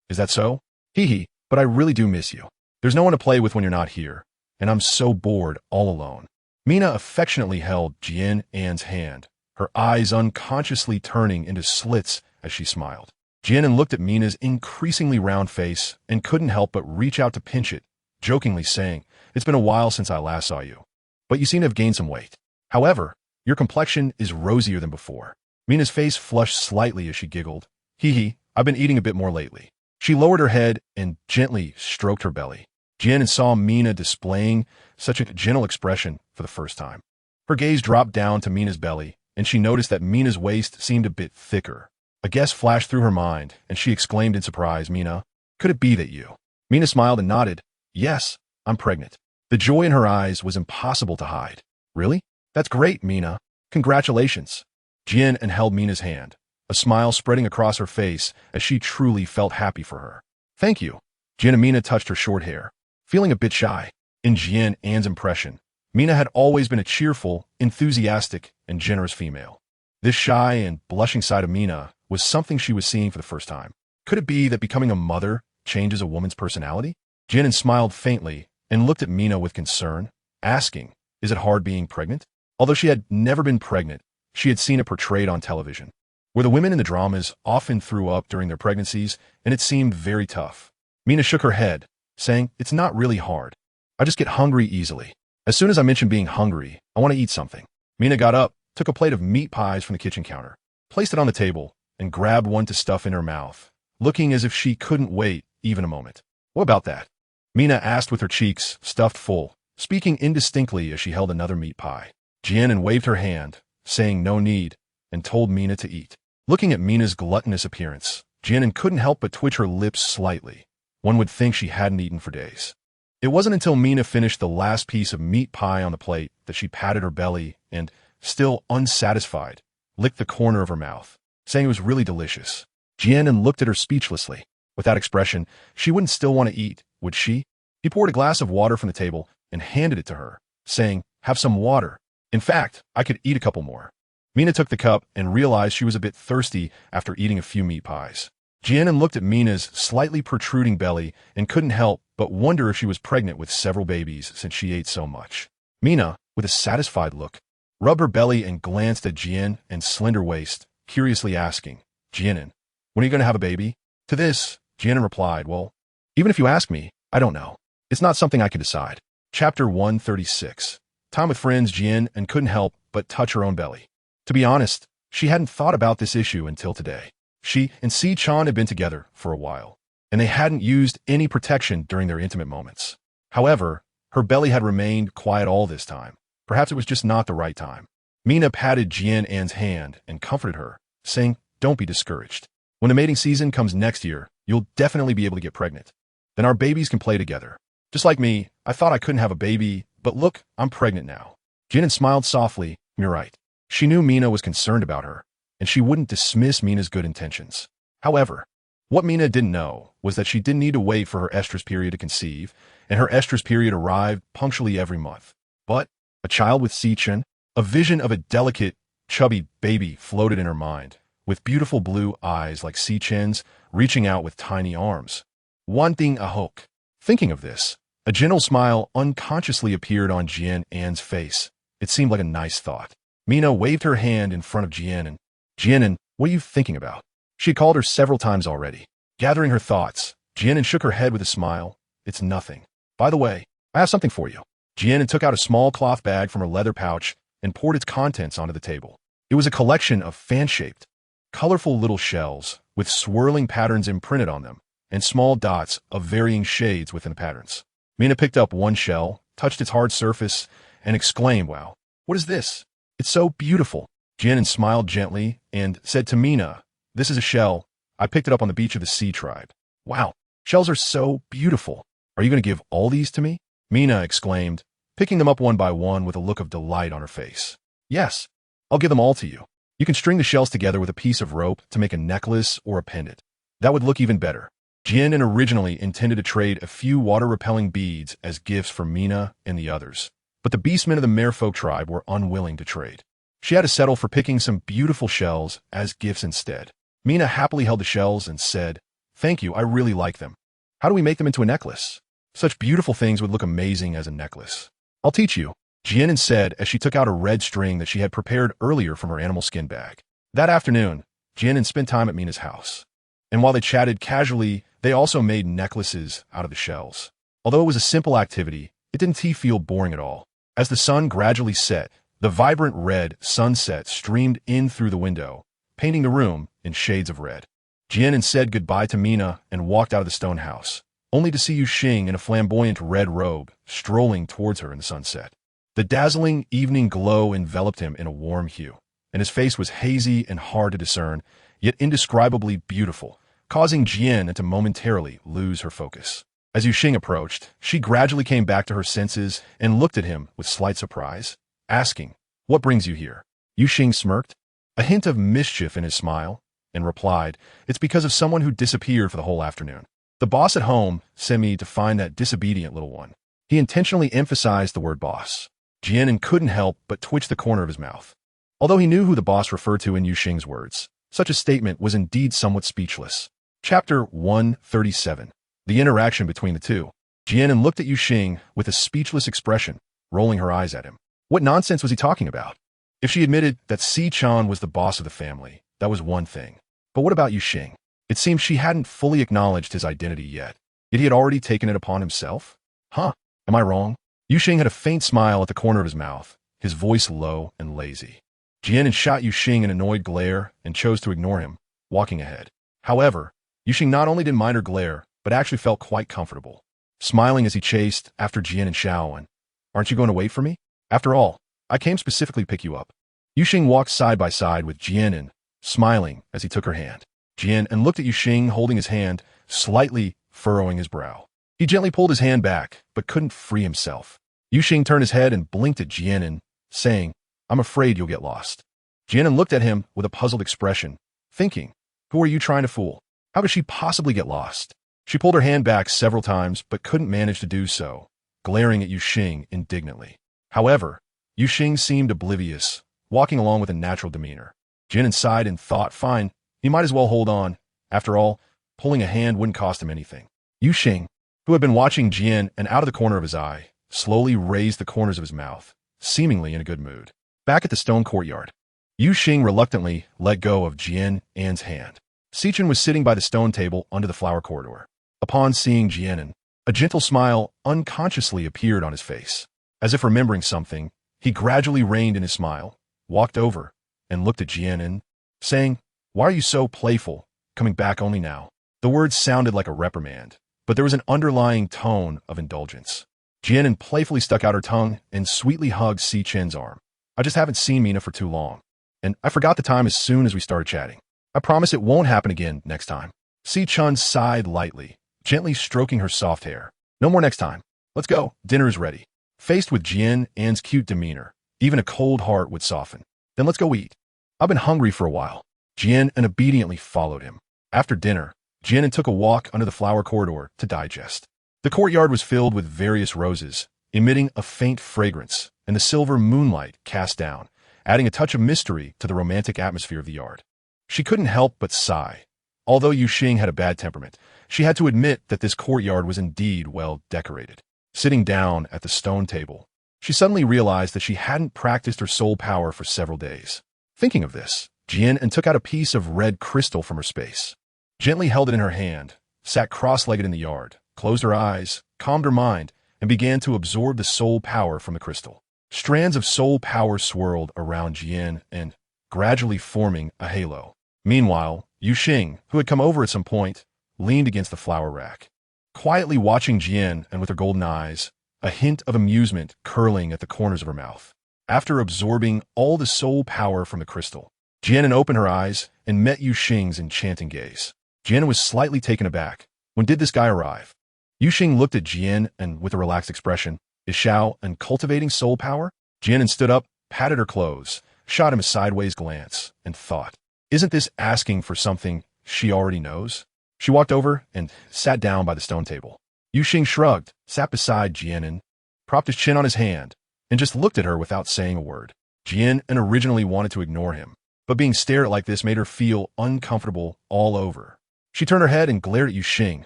"Is that so?" "Hee hee, but I really do miss you. There's no one to play with when you're not here, and I'm so bored all alone." Mina affectionately held Jian An's hand, her eyes unconsciously turning into slits as she smiled. Jian An looked at Mina's increasingly round face and couldn't help but reach out to pinch it, jokingly saying, "It's been a while since I last saw you." but you seem to have gained some weight. However, your complexion is rosier than before. Mina's face flushed slightly as she giggled. Hee hee, I've been eating a bit more lately. She lowered her head and gently stroked her belly. Jian An saw Mina displaying such a gentle expression for the first time. Her gaze dropped down to Mina's belly, and she noticed that Mina's waist seemed a bit thicker. A guess flashed through her mind, and she exclaimed in surprise, Mina, could it be that you? Mina smiled and nodded. Yes, I'm pregnant. The joy in her eyes was impossible to hide. Really? That's great, Mina. Congratulations. Jian An held Mina's hand, a smile spreading across her face as she truly felt happy for her. Thank you. Jian and Mina touched her short hair, feeling a bit shy. In Jian An's impression, Mina had always been a cheerful, enthusiastic, and generous female. This shy and blushing side of Mina was something she was seeing for the first time. Could it be that becoming a mother changes a woman's personality? Jian An smiled faintly and looked at Mina with concern, asking, is it hard being pregnant? Although she had never been pregnant, she had seen it portrayed on television, where the women in the dramas often threw up during their pregnancies, and it seemed very tough. Mina shook her head, saying, it's not really hard. I just get hungry easily. As soon as I mention being hungry, I want to eat something. Mina got up, took a plate of meat pies from the kitchen counter, placed it on the table, and grabbed one to stuff in her mouth, looking as if she couldn't wait even a moment. What about that? Mina asked with her cheeks stuffed full, speaking indistinctly as she held another meat pie. Jian An waved her hand, saying no need, and told Mina to eat. Looking at Mina's gluttonous appearance, Jian An couldn't help but twitch her lips slightly. One would think she hadn't eaten for days. It wasn't until Mina finished the last piece of meat pie on the plate that she patted her belly and, still unsatisfied, licked the corner of her mouth, saying it was really delicious. Jian An looked at her speechlessly. With that expression, she wouldn't still want to eat, would she? He poured a glass of water from the table and handed it to her, saying, have some water. In fact, I could eat a couple more. Mina took the cup and realized she was a bit thirsty after eating a few meat pies. Jian An looked at Mina's slightly protruding belly and couldn't help but wonder if she was pregnant with several babies since she ate so much. Mina, with a satisfied look, rubbed her belly and glanced at Jian An's slender waist, curiously asking, Jian An, when are you going to have a baby? To this, Jian An replied, well, even if you ask me, I don't know. It's not something I can decide. Chapter 136. Time with friends. Jian An couldn't help but touch her own belly. To be honest, she hadn't thought about this issue until today. She and Si-chan had been together for a while, and they hadn't used any protection during their intimate moments. However, her belly had remained quiet all this time. Perhaps it was just not the right time. Mina patted Jian An's hand and comforted her, saying, don't be discouraged. When the mating season comes next year, you'll definitely be able to get pregnant. Then our babies can play together. Just like me, I thought I couldn't have a baby, but look, I'm pregnant now. Jian An smiled softly. You're right. She knew Mina was concerned about her, and she wouldn't dismiss Mina's good intentions. However, what Mina didn't know was that she didn't need to wait for her estrus period to conceive, and her estrus period arrived punctually every month. But a child with Si-chan, a vision of a delicate, chubby baby floated in her mind, with beautiful blue eyes like Si-chan's reaching out with tiny arms. Wanting a hoke. Thinking of this, a gentle smile unconsciously appeared on Jian An's face. It seemed like a nice thought. Mina waved her hand in front of Jian An. Jian An, what are you thinking about? She had called her several times already. Gathering her thoughts, Jian An shook her head with a smile. It's nothing. By the way, I have something for you. Jian An took out a small cloth bag from her leather pouch and poured its contents onto the table. It was a collection of fan-shaped, colorful little shells with swirling patterns imprinted on them and small dots of varying shades within the patterns. Mina picked up one shell, touched its hard surface, and exclaimed, wow, what is this? It's so beautiful. Jian An smiled gently and said to Mina, this is a shell. I picked it up on the beach of the Sea Tribe. Wow, shells are so beautiful. Are you going to give all these to me? Mina exclaimed, picking them up one by one with a look of delight on her face. Yes, I'll give them all to you. You can string the shells together with a piece of rope to make a necklace or a pendant. That would look even better. Jian An originally intended to trade a few water-repelling beads as gifts for Mina and the others, but the beastmen of the Merfolk tribe were unwilling to trade. She had to settle for picking some beautiful shells as gifts instead. Mina happily held the shells and said, thank you, I really like them. How do we make them into a necklace? Such beautiful things would look amazing as a necklace. I'll teach you, Jian An said as she took out a red string that she had prepared earlier from her animal skin bag. That afternoon, Jian An spent time at Mina's house. And while they chatted casually, they also made necklaces out of the shells. Although it was a simple activity, it didn't feel boring at all. As the sun gradually set, the vibrant red sunset streamed in through the window, painting the room in shades of red. Jian An said goodbye to Mina and walked out of the stone house, only to see Yu Xing in a flamboyant red robe strolling towards her in the sunset. The dazzling evening glow enveloped him in a warm hue, and his face was hazy and hard to discern, yet indescribably beautiful, causing Jian An to momentarily lose her focus. As Yu Xing approached, she gradually came back to her senses and looked at him with slight surprise, asking, "What brings you here?" Yu Xing smirked, a hint of mischief in his smile, and replied, "It's because of someone who disappeared for the whole afternoon. The boss at home sent me to find that disobedient little one." He intentionally emphasized the word boss. Jian An couldn't help but twitch the corner of his mouth. Although he knew who the boss referred to in Yu Xing's words, such a statement was indeed somewhat speechless. Chapter 137. The interaction between the two. Jian An looked at Yu Xing with a speechless expression, rolling her eyes at him. What nonsense was he talking about? If she admitted that Si-chan was the boss of the family, that was one thing. But what about Yu Xing? It seemed she hadn't fully acknowledged his identity yet. Yet he had already taken it upon himself? Huh? Am I wrong? Yu Xing had a faint smile at the corner of his mouth, his voice low and lazy. Jian An shot Yu Xing an annoyed glare and chose to ignore him, walking ahead. However, Yu Xing not only didn't mind her glare, but actually felt quite comfortable, smiling as he chased after Jian and Xiaoan. "Aren't you going to wait for me? After all, I came specifically to pick you up." Yu Xing walked side by side with Jian An, smiling as he took her hand. Jian An looked at Yu Xing holding his hand, slightly furrowing his brow. He gently pulled his hand back, but couldn't free himself. Yu Xing turned his head and blinked at Jian An, saying, "I'm afraid you'll get lost." Jian An looked at him with a puzzled expression, thinking, "Who are you trying to fool? How could she possibly get lost?" She pulled her hand back several times but couldn't manage to do so, glaring at Yu Xing indignantly. However, Yu Xing seemed oblivious, walking along with a natural demeanor. Jian An sighed and thought, fine, he might as well hold on. After all, pulling a hand wouldn't cost him anything. Yu Xing, who had been watching Jian An out of the corner of his eye, slowly raised the corners of his mouth, seemingly in a good mood. Back at the stone courtyard, Yu Xing reluctantly let go of Jian An's hand. Si-chan was sitting by the stone table under the flower corridor. Upon seeing Jian An, a gentle smile unconsciously appeared on his face. As if remembering something, he gradually reined in his smile, walked over, and looked at Jian An, saying, "Why are you so playful, coming back only now?" The words sounded like a reprimand, but there was an underlying tone of indulgence. Jian An playfully stuck out her tongue and sweetly hugged Si-chan's arm. "I just haven't seen Mina for too long, and I forgot the time as soon as we started chatting. I promise it won't happen again next time." Si-chan sighed lightly, gently stroking her soft hair. "No more next time. Let's go. Dinner is ready." Faced with Jian An's cute demeanor, even a cold heart would soften. "Then let's go eat. I've been hungry for a while." Jian An obediently followed him. After dinner, Jian An took a walk under the flower corridor to digest. The courtyard was filled with various roses, emitting a faint fragrance, and the silver moonlight cast down, adding a touch of mystery to the romantic atmosphere of the yard. She couldn't help but sigh. Although Yu Xing had a bad temperament, she had to admit that this courtyard was indeed well decorated. Sitting down at the stone table, she suddenly realized that she hadn't practiced her soul power for several days. Thinking of this, Jian An took out a piece of red crystal from her space, gently held it in her hand, sat cross-legged in the yard, closed her eyes, calmed her mind, and began to absorb the soul power from the crystal. Strands of soul power swirled around Jian An, gradually forming a halo. Meanwhile, Yu Xing, who had come over at some point, leaned against the flower rack, quietly watching Jian An with her golden eyes, a hint of amusement curling at the corners of her mouth. After absorbing all the soul power from the crystal, Jian An opened her eyes and met Yu Xing's enchanting gaze. Jian An was slightly taken aback. When did this guy arrive? Yu Xing looked at Jian An with a relaxed expression. Is Xiao An cultivating soul power? Jian An stood up, patted her clothes, shot him a sideways glance, and thought, isn't this asking for something she already knows? She walked over and sat down by the stone table. Yu Xing shrugged, sat beside Jian An, propped his chin on his hand, and just looked at her without saying a word. Jian An originally wanted to ignore him, but being stared at like this made her feel uncomfortable all over. She turned her head and glared at Yu Xing,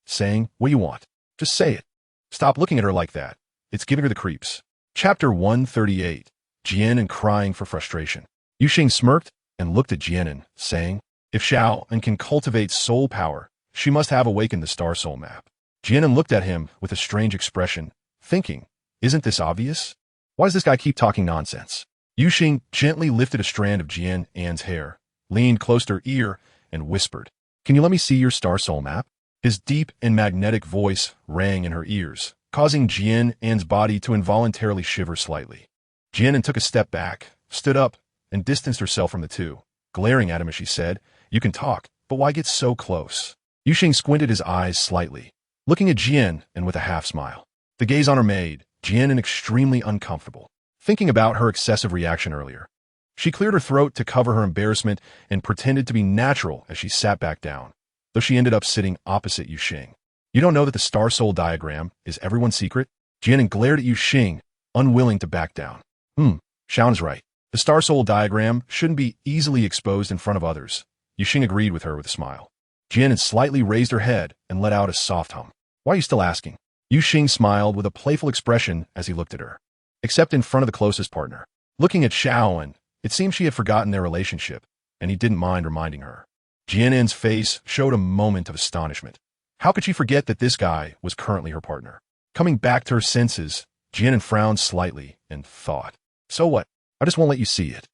saying, "What do you want? Just say it. Stop looking at her like that. It's giving her the creeps." Chapter 138. Jian An crying for frustration. Yu Xing smirked and looked at Jian An, saying, "If Xiao An can cultivate soul power, she must have awakened the star soul map." Jian An looked at him with a strange expression, thinking, isn't this obvious? Why does this guy keep talking nonsense? Yuxing gently lifted a strand of Jian An's hair, leaned close to her ear, and whispered, "Can you let me see your star soul map?" His deep and magnetic voice rang in her ears, causing Jian An's body to involuntarily shiver slightly. Jian An took a step back, stood up, and distanced herself from the two, glaring at him as she said, "You can talk, but why get so close?" Yuxing squinted his eyes slightly, looking at Jian An with a half-smile. The gaze on her made Jian An extremely uncomfortable, thinking about her excessive reaction earlier. She cleared her throat to cover her embarrassment and pretended to be natural as she sat back down, though she ended up sitting opposite Yuxing. "You don't know that the star soul diagram is everyone's secret?" Jian An glared at Yuxing, unwilling to back down. Shaun's right. The star soul diagram shouldn't be easily exposed in front of others. Yuxing agreed with her with a smile. Jian An slightly raised her head and let out a soft hum. "Why are you still asking?" Yuxing smiled with a playful expression as he looked at her. Except in front of the closest partner. Looking at Shaun, it seemed she had forgotten their relationship, and he didn't mind reminding her. Jian An's face showed a moment of astonishment. How could she forget that this guy was currently her partner? Coming back to her senses, Jian An frowned slightly and thought, "So what? I just won't let you see it."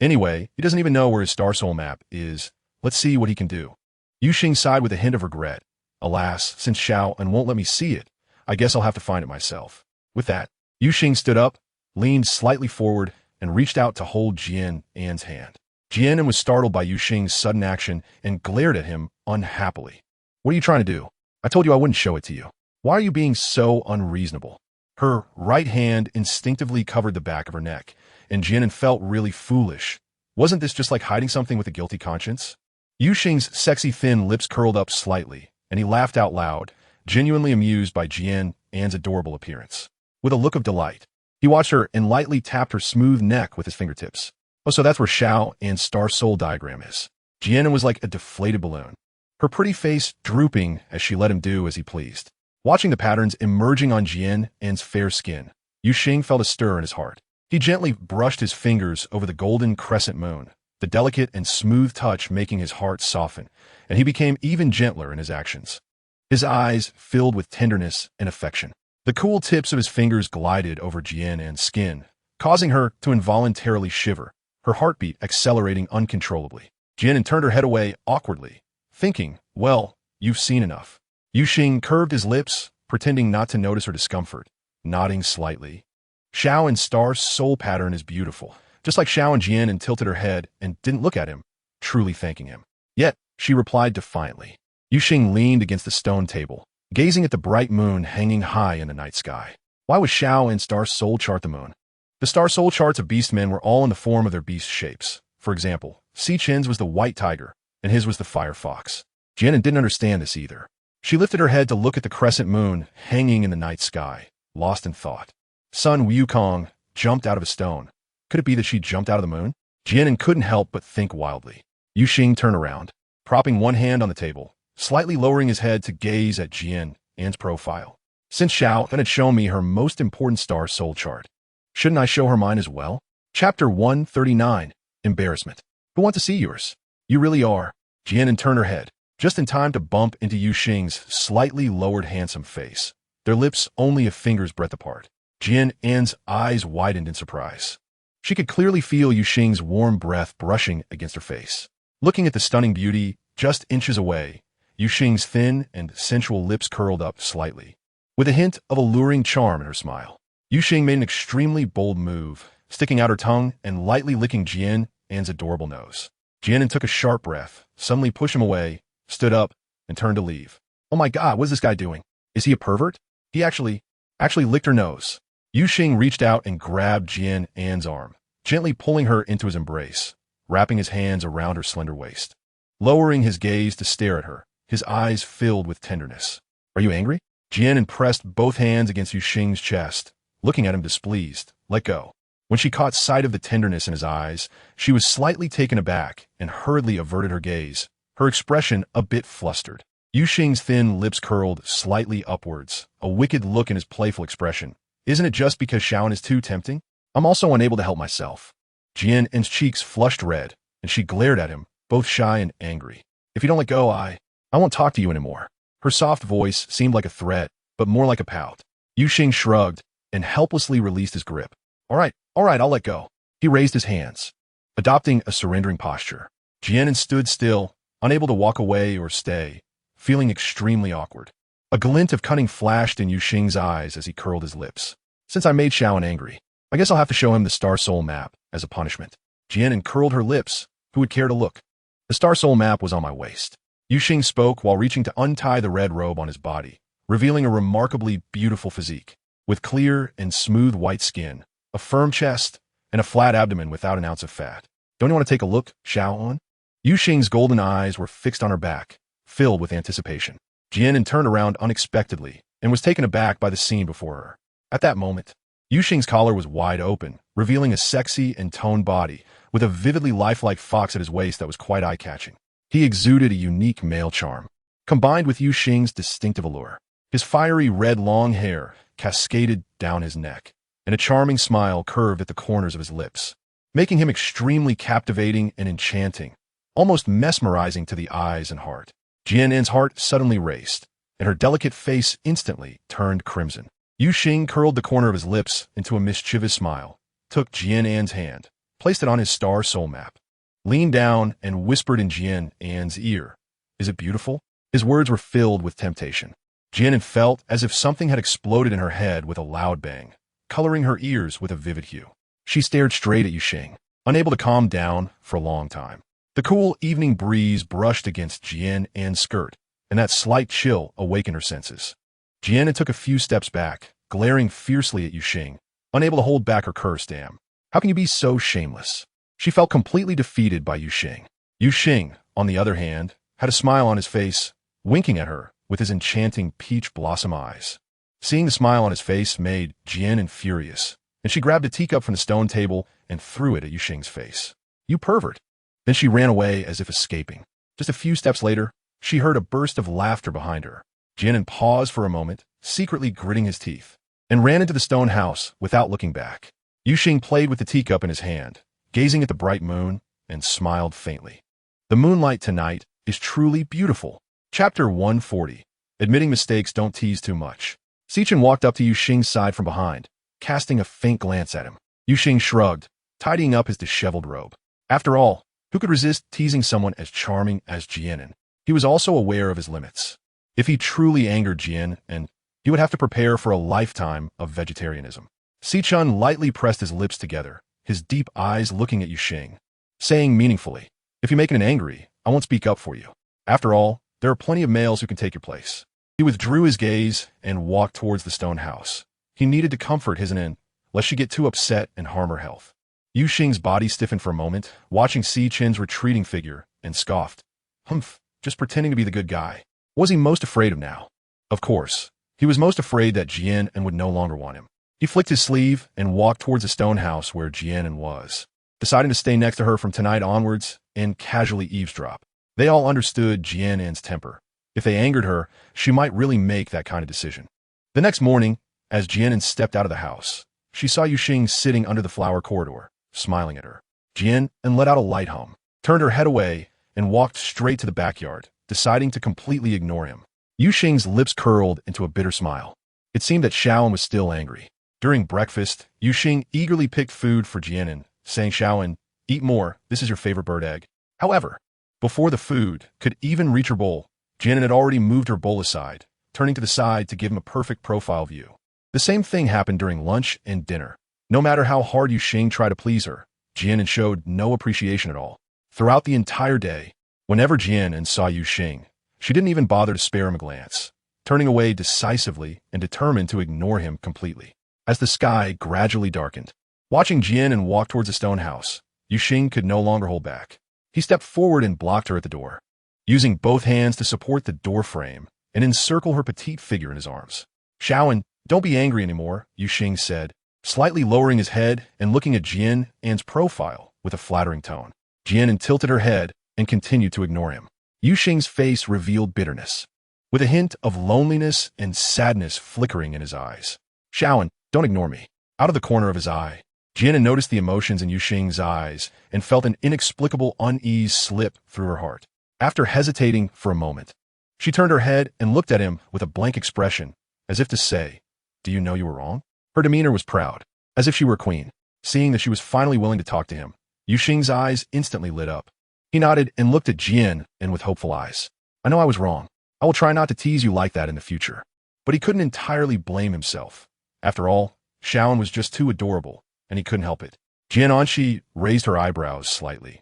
Anyway, he doesn't even know where his star soul map is. Let's see what he can do. Yuxing sighed with a hint of regret. Alas, since Shaun won't let me see it, I guess I'll have to find it myself. With that, Yuxing stood up, leaned slightly forward, and reached out to hold Jian An's hand. Jian An was startled by Yuxing's sudden action and glared at him unhappily. "What are you trying to do? I told you I wouldn't show it to you. Why are you being so unreasonable?" Her right hand instinctively covered the back of her neck, and Jian An felt really foolish. Wasn't this just like hiding something with a guilty conscience? Yuxing's sexy thin lips curled up slightly, and he laughed out loud, genuinely amused by Jian An's adorable appearance. With a look of delight, he watched her and lightly tapped her smooth neck with his fingertips. "Oh, so that's where Shaun An's star soul diagram is." Jian An was like a deflated balloon, her pretty face drooping as she let him do as he pleased. Watching the patterns emerging on Jian An's fair skin, Yuxing felt a stir in his heart. He gently brushed his fingers over the golden crescent moon, the delicate and smooth touch making his heart soften, and he became even gentler in his actions. His eyes filled with tenderness and affection. The cool tips of his fingers glided over Jian An's skin, causing her to involuntarily shiver, her heartbeat accelerating uncontrollably. Jian An turned her head away awkwardly, thinking, "Well, you've seen enough." Yuxing curved his lips, pretending not to notice her discomfort, nodding slightly. Shaun's star soul pattern is beautiful, just like Shaun. Jian An tilted her head and didn't look at him, truly thanking him. Yet, she replied defiantly. Yuxing leaned against the stone table, gazing at the bright moon hanging high in the night sky. Why was Shaun's star soul chart the moon? The star soul charts of beastmen were all in the form of their beast shapes. For example, Chen's was the white tiger, and his was the fire fox. Jian An didn't understand this either. She lifted her head to look at the crescent moon hanging in the night sky, lost in thought. Sun Wukong jumped out of a stone. Could it be that she jumped out of the moon? Jian An couldn't help but think wildly. Yuxing turned around, propping one hand on the table, slightly lowering his head to gaze at Jian An's profile. Since Shaun had shown me her most important star soul chart, shouldn't I show her mine as well? Chapter 139, Embarrassment. Who want to see yours? You really are. Jian An turned her head, just in time to bump into Yuxing's slightly lowered handsome face, their lips only a finger's breadth apart. Jian An's eyes widened in surprise. She could clearly feel Yuxing's warm breath brushing against her face. Looking at the stunning beauty just inches away, Yuxing's thin and sensual lips curled up slightly, with a hint of alluring charm in her smile. Yuxing made an extremely bold move, sticking out her tongue and lightly licking Jian An's adorable nose. Jian An took a sharp breath, suddenly pushed him away, stood up, and turned to leave. "Oh my God, what is this guy doing? Is he a pervert? He actually licked her nose." Yuxing reached out and grabbed Jian An's arm, gently pulling her into his embrace, wrapping his hands around her slender waist. Lowering his gaze to stare at her, his eyes filled with tenderness. "Are you angry?" Jian An pressed both hands against Yuxing's chest, looking at him displeased. "Let go." When she caught sight of the tenderness in his eyes, she was slightly taken aback and hurriedly averted her gaze, her expression a bit flustered. Yuxing's thin lips curled slightly upwards, a wicked look in his playful expression. "Isn't it just because Shaun is too tempting? I'm also unable to help myself." Jian An's cheeks flushed red, and she glared at him, both shy and angry. "If you don't let go, I won't talk to you anymore." Her soft voice seemed like a threat, but more like a pout. Yuxing shrugged, and helplessly released his grip. All right, I'll let go. He raised his hands, adopting a surrendering posture. Jian An stood still, unable to walk away or stay, feeling extremely awkward. A glint of cunning flashed in Yuxing's eyes as he curled his lips. Since I made Xiao An angry, I guess I'll have to show him the Star Soul map as a punishment. Jian An curled her lips. Who would care to look? The Star Soul map was on my waist. Yuxing spoke while reaching to untie the red robe on his body, revealing a remarkably beautiful physique, with clear and smooth white skin, a firm chest, and a flat abdomen without an ounce of fat. Don't you want to take a look, Xiao An? Yuxing's golden eyes were fixed on her back, filled with anticipation. Jian An turned around unexpectedly and was taken aback by the scene before her. At that moment, Yuxing's collar was wide open, revealing a sexy and toned body with a vividly lifelike fox at his waist that was quite eye-catching. He exuded a unique male charm, combined with Yuxing's distinctive allure. His fiery red long hair cascaded down his neck, and a charming smile curved at the corners of his lips, making him extremely captivating and enchanting, almost mesmerizing to the eyes and heart. Jian An's heart suddenly raced, and her delicate face instantly turned crimson. Yuxing curled the corner of his lips into a mischievous smile, took Jian An's hand, placed it on his Star Soul map, leaned down and whispered in Jian An's ear, "Is it beautiful?" His words were filled with temptation. Jian An felt as if something had exploded in her head with a loud bang, coloring her ears with a vivid hue. She stared straight at Yuxing, unable to calm down for a long time. The cool evening breeze brushed against Jian An's skirt, and that slight chill awakened her senses. Jian An took a few steps back, glaring fiercely at Yuxing, unable to hold back her curse. Damn. How can you be so shameless? She felt completely defeated by Yuxing. Yuxing, on the other hand, had a smile on his face, winking at her with his enchanting peach blossom eyes. Seeing the smile on his face made Jian An furious, and she grabbed a teacup from the stone table and threw it at Yuxing's face. "You pervert." Then she ran away as if escaping. Just a few steps later, she heard a burst of laughter behind her. Jian An paused for a moment, secretly gritting his teeth, and ran into the stone house without looking back. Yuxing played with the teacup in his hand, gazing at the bright moon, and smiled faintly. The moonlight tonight is truly beautiful. Chapter 140. Admitting mistakes don't tease too much. Sichin walked up to Yuxing's side from behind, casting a faint glance at him. Yuxing shrugged, tidying up his disheveled robe. After all, who could resist teasing someone as charming as Jian An? He was also aware of his limits. If he truly angered Jian An, he would have to prepare for a lifetime of vegetarianism. Sichin lightly pressed his lips together, his deep eyes looking at Yuxing, saying meaningfully, "If you make an angry, I won't speak up for you. After all, there are plenty of males who can take your place." He withdrew his gaze and walked towards the stone house. He needed to comfort his An, lest she get too upset and harm her health. Yuxing's body stiffened for a moment, watching Sichin's retreating figure, and scoffed. Humph, just pretending to be the good guy. What was he most afraid of now? Of course, he was most afraid that Jian An would no longer want him. He flicked his sleeve and walked towards the stone house where Jian An was, deciding to stay next to her from tonight onwards and casually eavesdrop. They all understood Jian An's temper. If they angered her, she might really make that kind of decision. The next morning, as Jian An stepped out of the house, she saw Yuxing sitting under the flower corridor, smiling at her. Jian An let out a light hum, turned her head away, and walked straight to the backyard, deciding to completely ignore him. Yuxing's lips curled into a bitter smile. It seemed that Xiao An was still angry. During breakfast, Yuxing eagerly picked food for Jian An, saying, "Xiao An, eat more, this is your favorite bird egg." However, before the food could even reach her bowl, Jian An had already moved her bowl aside, turning to the side to give him a perfect profile view. The same thing happened during lunch and dinner. No matter how hard Yuxing tried to please her, Jian An showed no appreciation at all. Throughout the entire day, whenever Jian An saw Yuxing, she didn't even bother to spare him a glance, turning away decisively and determined to ignore him completely. As the sky gradually darkened, watching Jian An walk towards the stone house, Yuxing could no longer hold back. He stepped forward and blocked her at the door, using both hands to support the door frame and encircle her petite figure in his arms. "Xiao An, don't be angry anymore," Yuxing said, slightly lowering his head and looking at Jian An's profile with a flattering tone. Jian An tilted her head and continued to ignore him. Yuxing's face revealed bitterness, with a hint of loneliness and sadness flickering in his eyes. "Xiao An, don't ignore me." Out of the corner of his eye, Jian An noticed the emotions in Yuxing's eyes and felt an inexplicable unease slip through her heart. After hesitating for a moment, she turned her head and looked at him with a blank expression, as if to say, "Do you know you were wrong?" Her demeanor was proud, as if she were a queen. Seeing that she was finally willing to talk to him, Yuxing's eyes instantly lit up. He nodded and looked at Jian An with hopeful eyes. I know I was wrong. I will try not to tease you like that in the future. But he couldn't entirely blame himself. After all, Xiao was just too adorable, and he couldn't help it. Jian An, she raised her eyebrows slightly.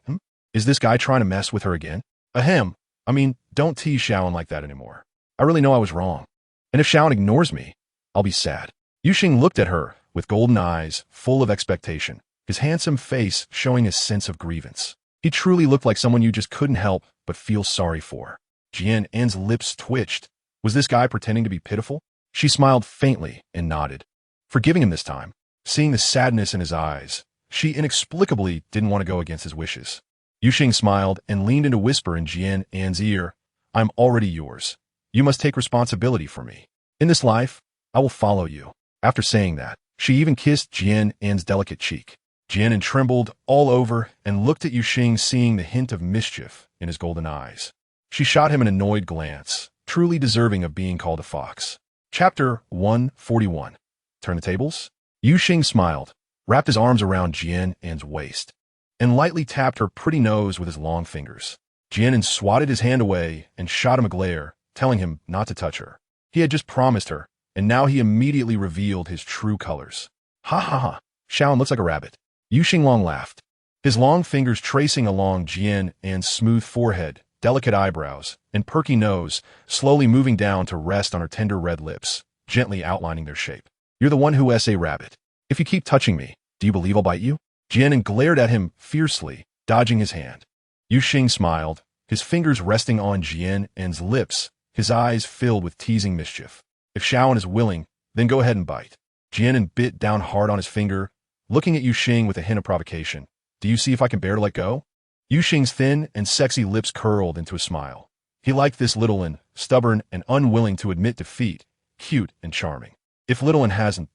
Is this guy trying to mess with her again? Ahem. I mean, don't tease Xiao like that anymore. I really know I was wrong. And if Xiao ignores me, I'll be sad. Yuxing looked at her with golden eyes full of expectation, his handsome face showing a sense of grievance. He truly looked like someone you just couldn't help but feel sorry for. Jian An's lips twitched. Was this guy pretending to be pitiful? She smiled faintly and nodded, forgiving him this time. Seeing the sadness in his eyes, she inexplicably didn't want to go against his wishes. Yuxing smiled and leaned in to whisper in Jian An's ear, I'm already yours. You must take responsibility for me. In this life, I will follow you. After saying that, she even kissed Jian An's delicate cheek. Jian An trembled all over and looked at Yuxing, seeing the hint of mischief in his golden eyes. She shot him an annoyed glance, truly deserving of being called a fox. Chapter 141. Turn the tables? Yuxing smiled, wrapped his arms around Jian An's waist, and lightly tapped her pretty nose with his long fingers. Jian An swatted his hand away and shot him a glare, telling him not to touch her. He had just promised her, and now he immediately revealed his true colors. Ha ha ha, Xiao looks like a rabbit. Yuxing Long laughed, his long fingers tracing along Jian An's smooth forehead, delicate eyebrows, and perky nose, slowly moving down to rest on her tender red lips, gently outlining their shape. You're the one who's a rabbit. If you keep touching me, do you believe I'll bite you? Jian An glared at him fiercely, dodging his hand. Yuxing smiled, his fingers resting on Jian An's lips, his eyes filled with teasing mischief. If Xiao is willing, then go ahead and bite. Jian An bit down hard on his finger, looking at Yuxing with a hint of provocation. Do you see if I can bear to let go? Yuxing's thin and sexy lips curled into a smile. He liked this little one, stubborn and unwilling to admit defeat, cute and charming. If little one hasn't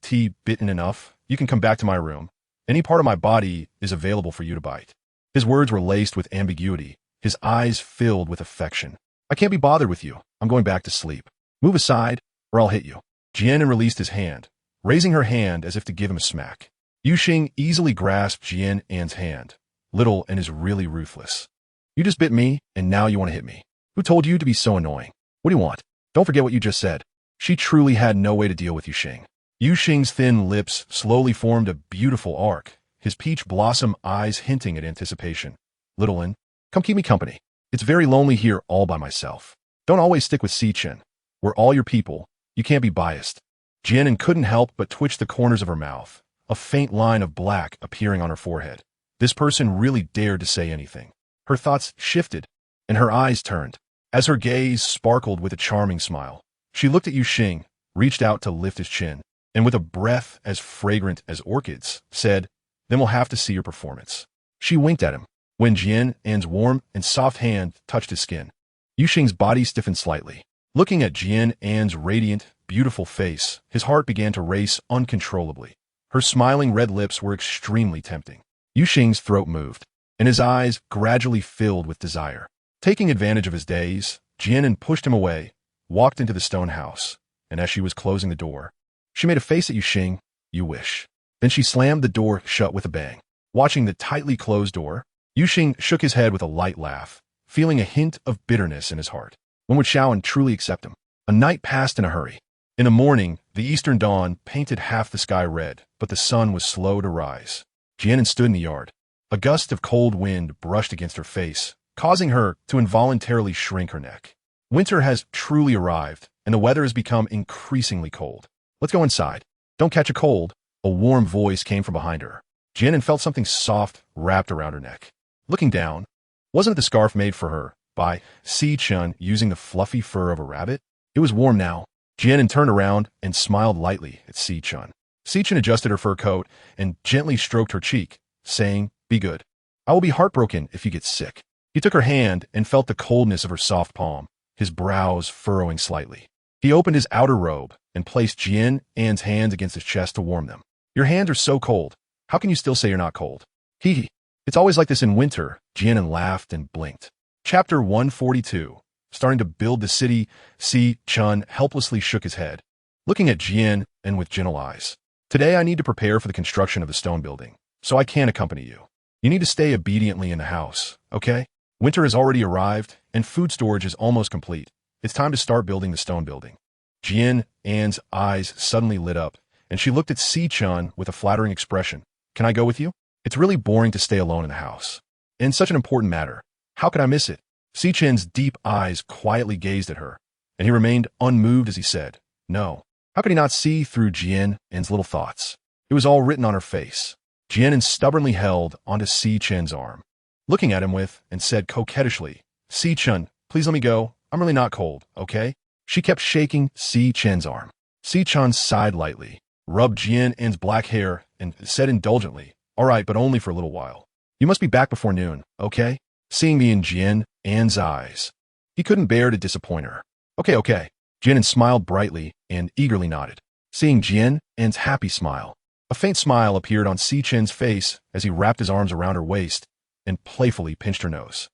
bitten enough, you can come back to my room. Any part of my body is available for you to bite. His words were laced with ambiguity, his eyes filled with affection. I can't be bothered with you. I'm going back to sleep. Move aside, or I'll hit you. Jian An released his hand, raising her hand as if to give him a smack. Yuxing easily grasped Jian An's hand. Little and is really ruthless. You just bit me, and now you want to hit me. Who told you to be so annoying? What do you want? Don't forget what you just said. She truly had no way to deal with Yuxing. Yuxing's thin lips slowly formed a beautiful arc, his peach blossom eyes hinting at anticipation. Little one, come keep me company. It's very lonely here all by myself. Don't always stick with Sichen. We're all your people. You can't be biased. Jian An couldn't help but twitch the corners of her mouth, a faint line of black appearing on her forehead. This person really dared to say anything. Her thoughts shifted, and her eyes turned, as her gaze sparkled with a charming smile. She looked at Yuxing, reached out to lift his chin, and with a breath as fragrant as orchids, said, Then we'll have to see your performance. She winked at him, when Jian An's warm and soft hand touched his skin. Yuxing's body stiffened slightly. Looking at Jian An's radiant, beautiful face, his heart began to race uncontrollably. Her smiling red lips were extremely tempting. Yuxing's throat moved, and his eyes gradually filled with desire. Taking advantage of his daze, Jian An pushed him away, walked into the stone house, and as she was closing the door, she made a face at Yuxing. You wish. Then she slammed the door shut with a bang. Watching the tightly closed door, Yuxing shook his head with a light laugh, feeling a hint of bitterness in his heart. When would Xiao truly accept him? A night passed in a hurry. In the morning, the eastern dawn painted half the sky red, but the sun was slow to rise. Jian An stood in the yard. A gust of cold wind brushed against her face, causing her to involuntarily shrink her neck. Winter has truly arrived, and the weather has become increasingly cold. Let's go inside. Don't catch a cold. A warm voice came from behind her. Jian An felt something soft wrapped around her neck. Looking down, wasn't it the scarf made for her by Sichen using the fluffy fur of a rabbit? It was warm now. Jian An turned around and smiled lightly at Sichen. Sichen adjusted her fur coat and gently stroked her cheek, saying, Be good. I will be heartbroken if you get sick. He took her hand and felt the coldness of her soft palm, his brows furrowing slightly. He opened his outer robe and placed Jian An's hands against his chest to warm them. Your hands are so cold. How can you still say you're not cold? Hee. It's always like this in winter. Jian An laughed and blinked. Chapter 142. Starting to build the city, Sichen helplessly shook his head, looking at Jian An with gentle eyes. Today I need to prepare for the construction of the stone building, so I can't accompany you. You need to stay obediently in the house, okay? Winter has already arrived, and food storage is almost complete. It's time to start building the stone building. Jian An's eyes suddenly lit up, and she looked at Si-chun with a flattering expression. Can I go with you? It's really boring to stay alone in the house. In such an important matter, how could I miss it? Si-chun's deep eyes quietly gazed at her, and he remained unmoved as he said, no. How could he not see through Jian An's little thoughts? It was all written on her face. Jian An stubbornly held onto Si-chun's arm, looking at him with, and said coquettishly, Si-chun, please let me go. I'm really not cold, okay? She kept shaking Si-chun's arm. Si-chun sighed lightly, rubbed Jian An's black hair, and said indulgently, all right, but only for a little while. You must be back before noon, okay? Seeing me in Jian An's eyes, he couldn't bear to disappoint her. Okay. Jian An smiled brightly and eagerly nodded. Seeing Jian An's happy smile, a faint smile appeared on Si-chun's face as he wrapped his arms around her waist and playfully pinched her nose.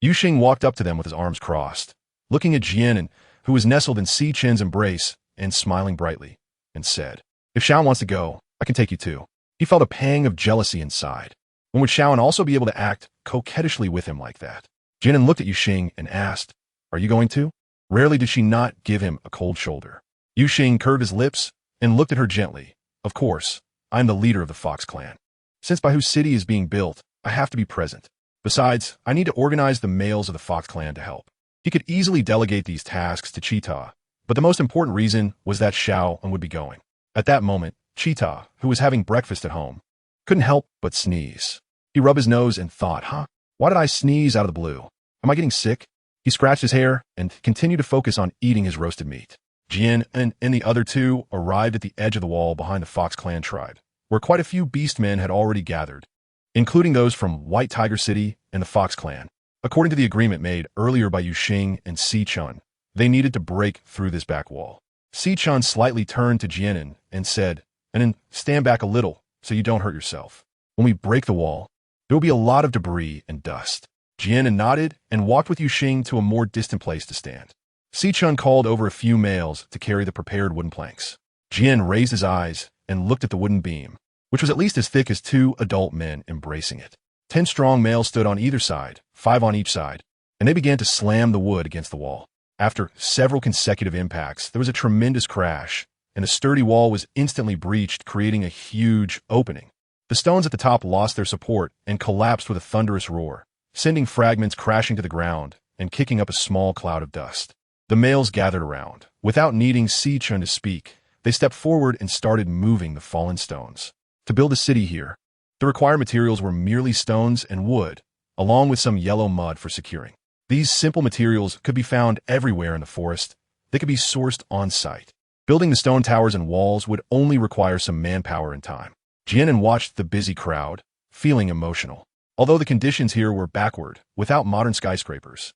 Yuxing walked up to them with his arms crossed, looking at Jian An, who was nestled in Si-chun's embrace and smiling brightly, and said, if Xiao wants to go, I can take you too. He felt a pang of jealousy inside. When would Xiao also be able to act coquettishly with him like that? Jian An looked at Yuxing and asked, are you going to? Rarely did she not give him a cold shoulder. Yuxing curved his lips and looked at her gently. Of course, I'm the leader of the Fox clan. Since by whose city is being built, I have to be present. Besides, I need to organize the males of the Fox clan to help. He could easily delegate these tasks to Cheetah, but the most important reason was that Xiao would be going. At that moment, Cheetah, who was having breakfast at home, couldn't help but sneeze. He rubbed his nose and thought, why did I sneeze out of the blue? Am I getting sick? He scratched his hair and continued to focus on eating his roasted meat. Jian and the other two arrived at the edge of the wall behind the Fox clan tribe, where quite a few beastmen had already gathered, including those from White Tiger City and the Fox clan. According to the agreement made earlier by Yuxing and Si-chun, they needed to break through this back wall. Si-chun slightly turned to Jian An and said, and then stand back a little so you don't hurt yourself. When we break the wall, there will be a lot of debris and dust. Jian An nodded and walked with Yuxing to a more distant place to stand. Si-chun called over a few males to carry the prepared wooden planks. Jian raised his eyes and looked at the wooden beam, which was at least as thick as 2 adult men embracing it. 10 strong males stood on either side, 5 on each side, and they began to slam the wood against the wall. After several consecutive impacts, there was a tremendous crash, and the sturdy wall was instantly breached, creating a huge opening. The stones at the top lost their support and collapsed with a thunderous roar, sending fragments crashing to the ground and kicking up a small cloud of dust. The males gathered around. Without needing Si-chun to speak, they stepped forward and started moving the fallen stones. To build a city here, the required materials were merely stones and wood, along with some yellow mud for securing. These simple materials could be found everywhere in the forest. They could be sourced on site. Building the stone towers and walls would only require some manpower and time. Jian An watched the busy crowd, feeling emotional. Although the conditions here were backward, without modern skyscrapers,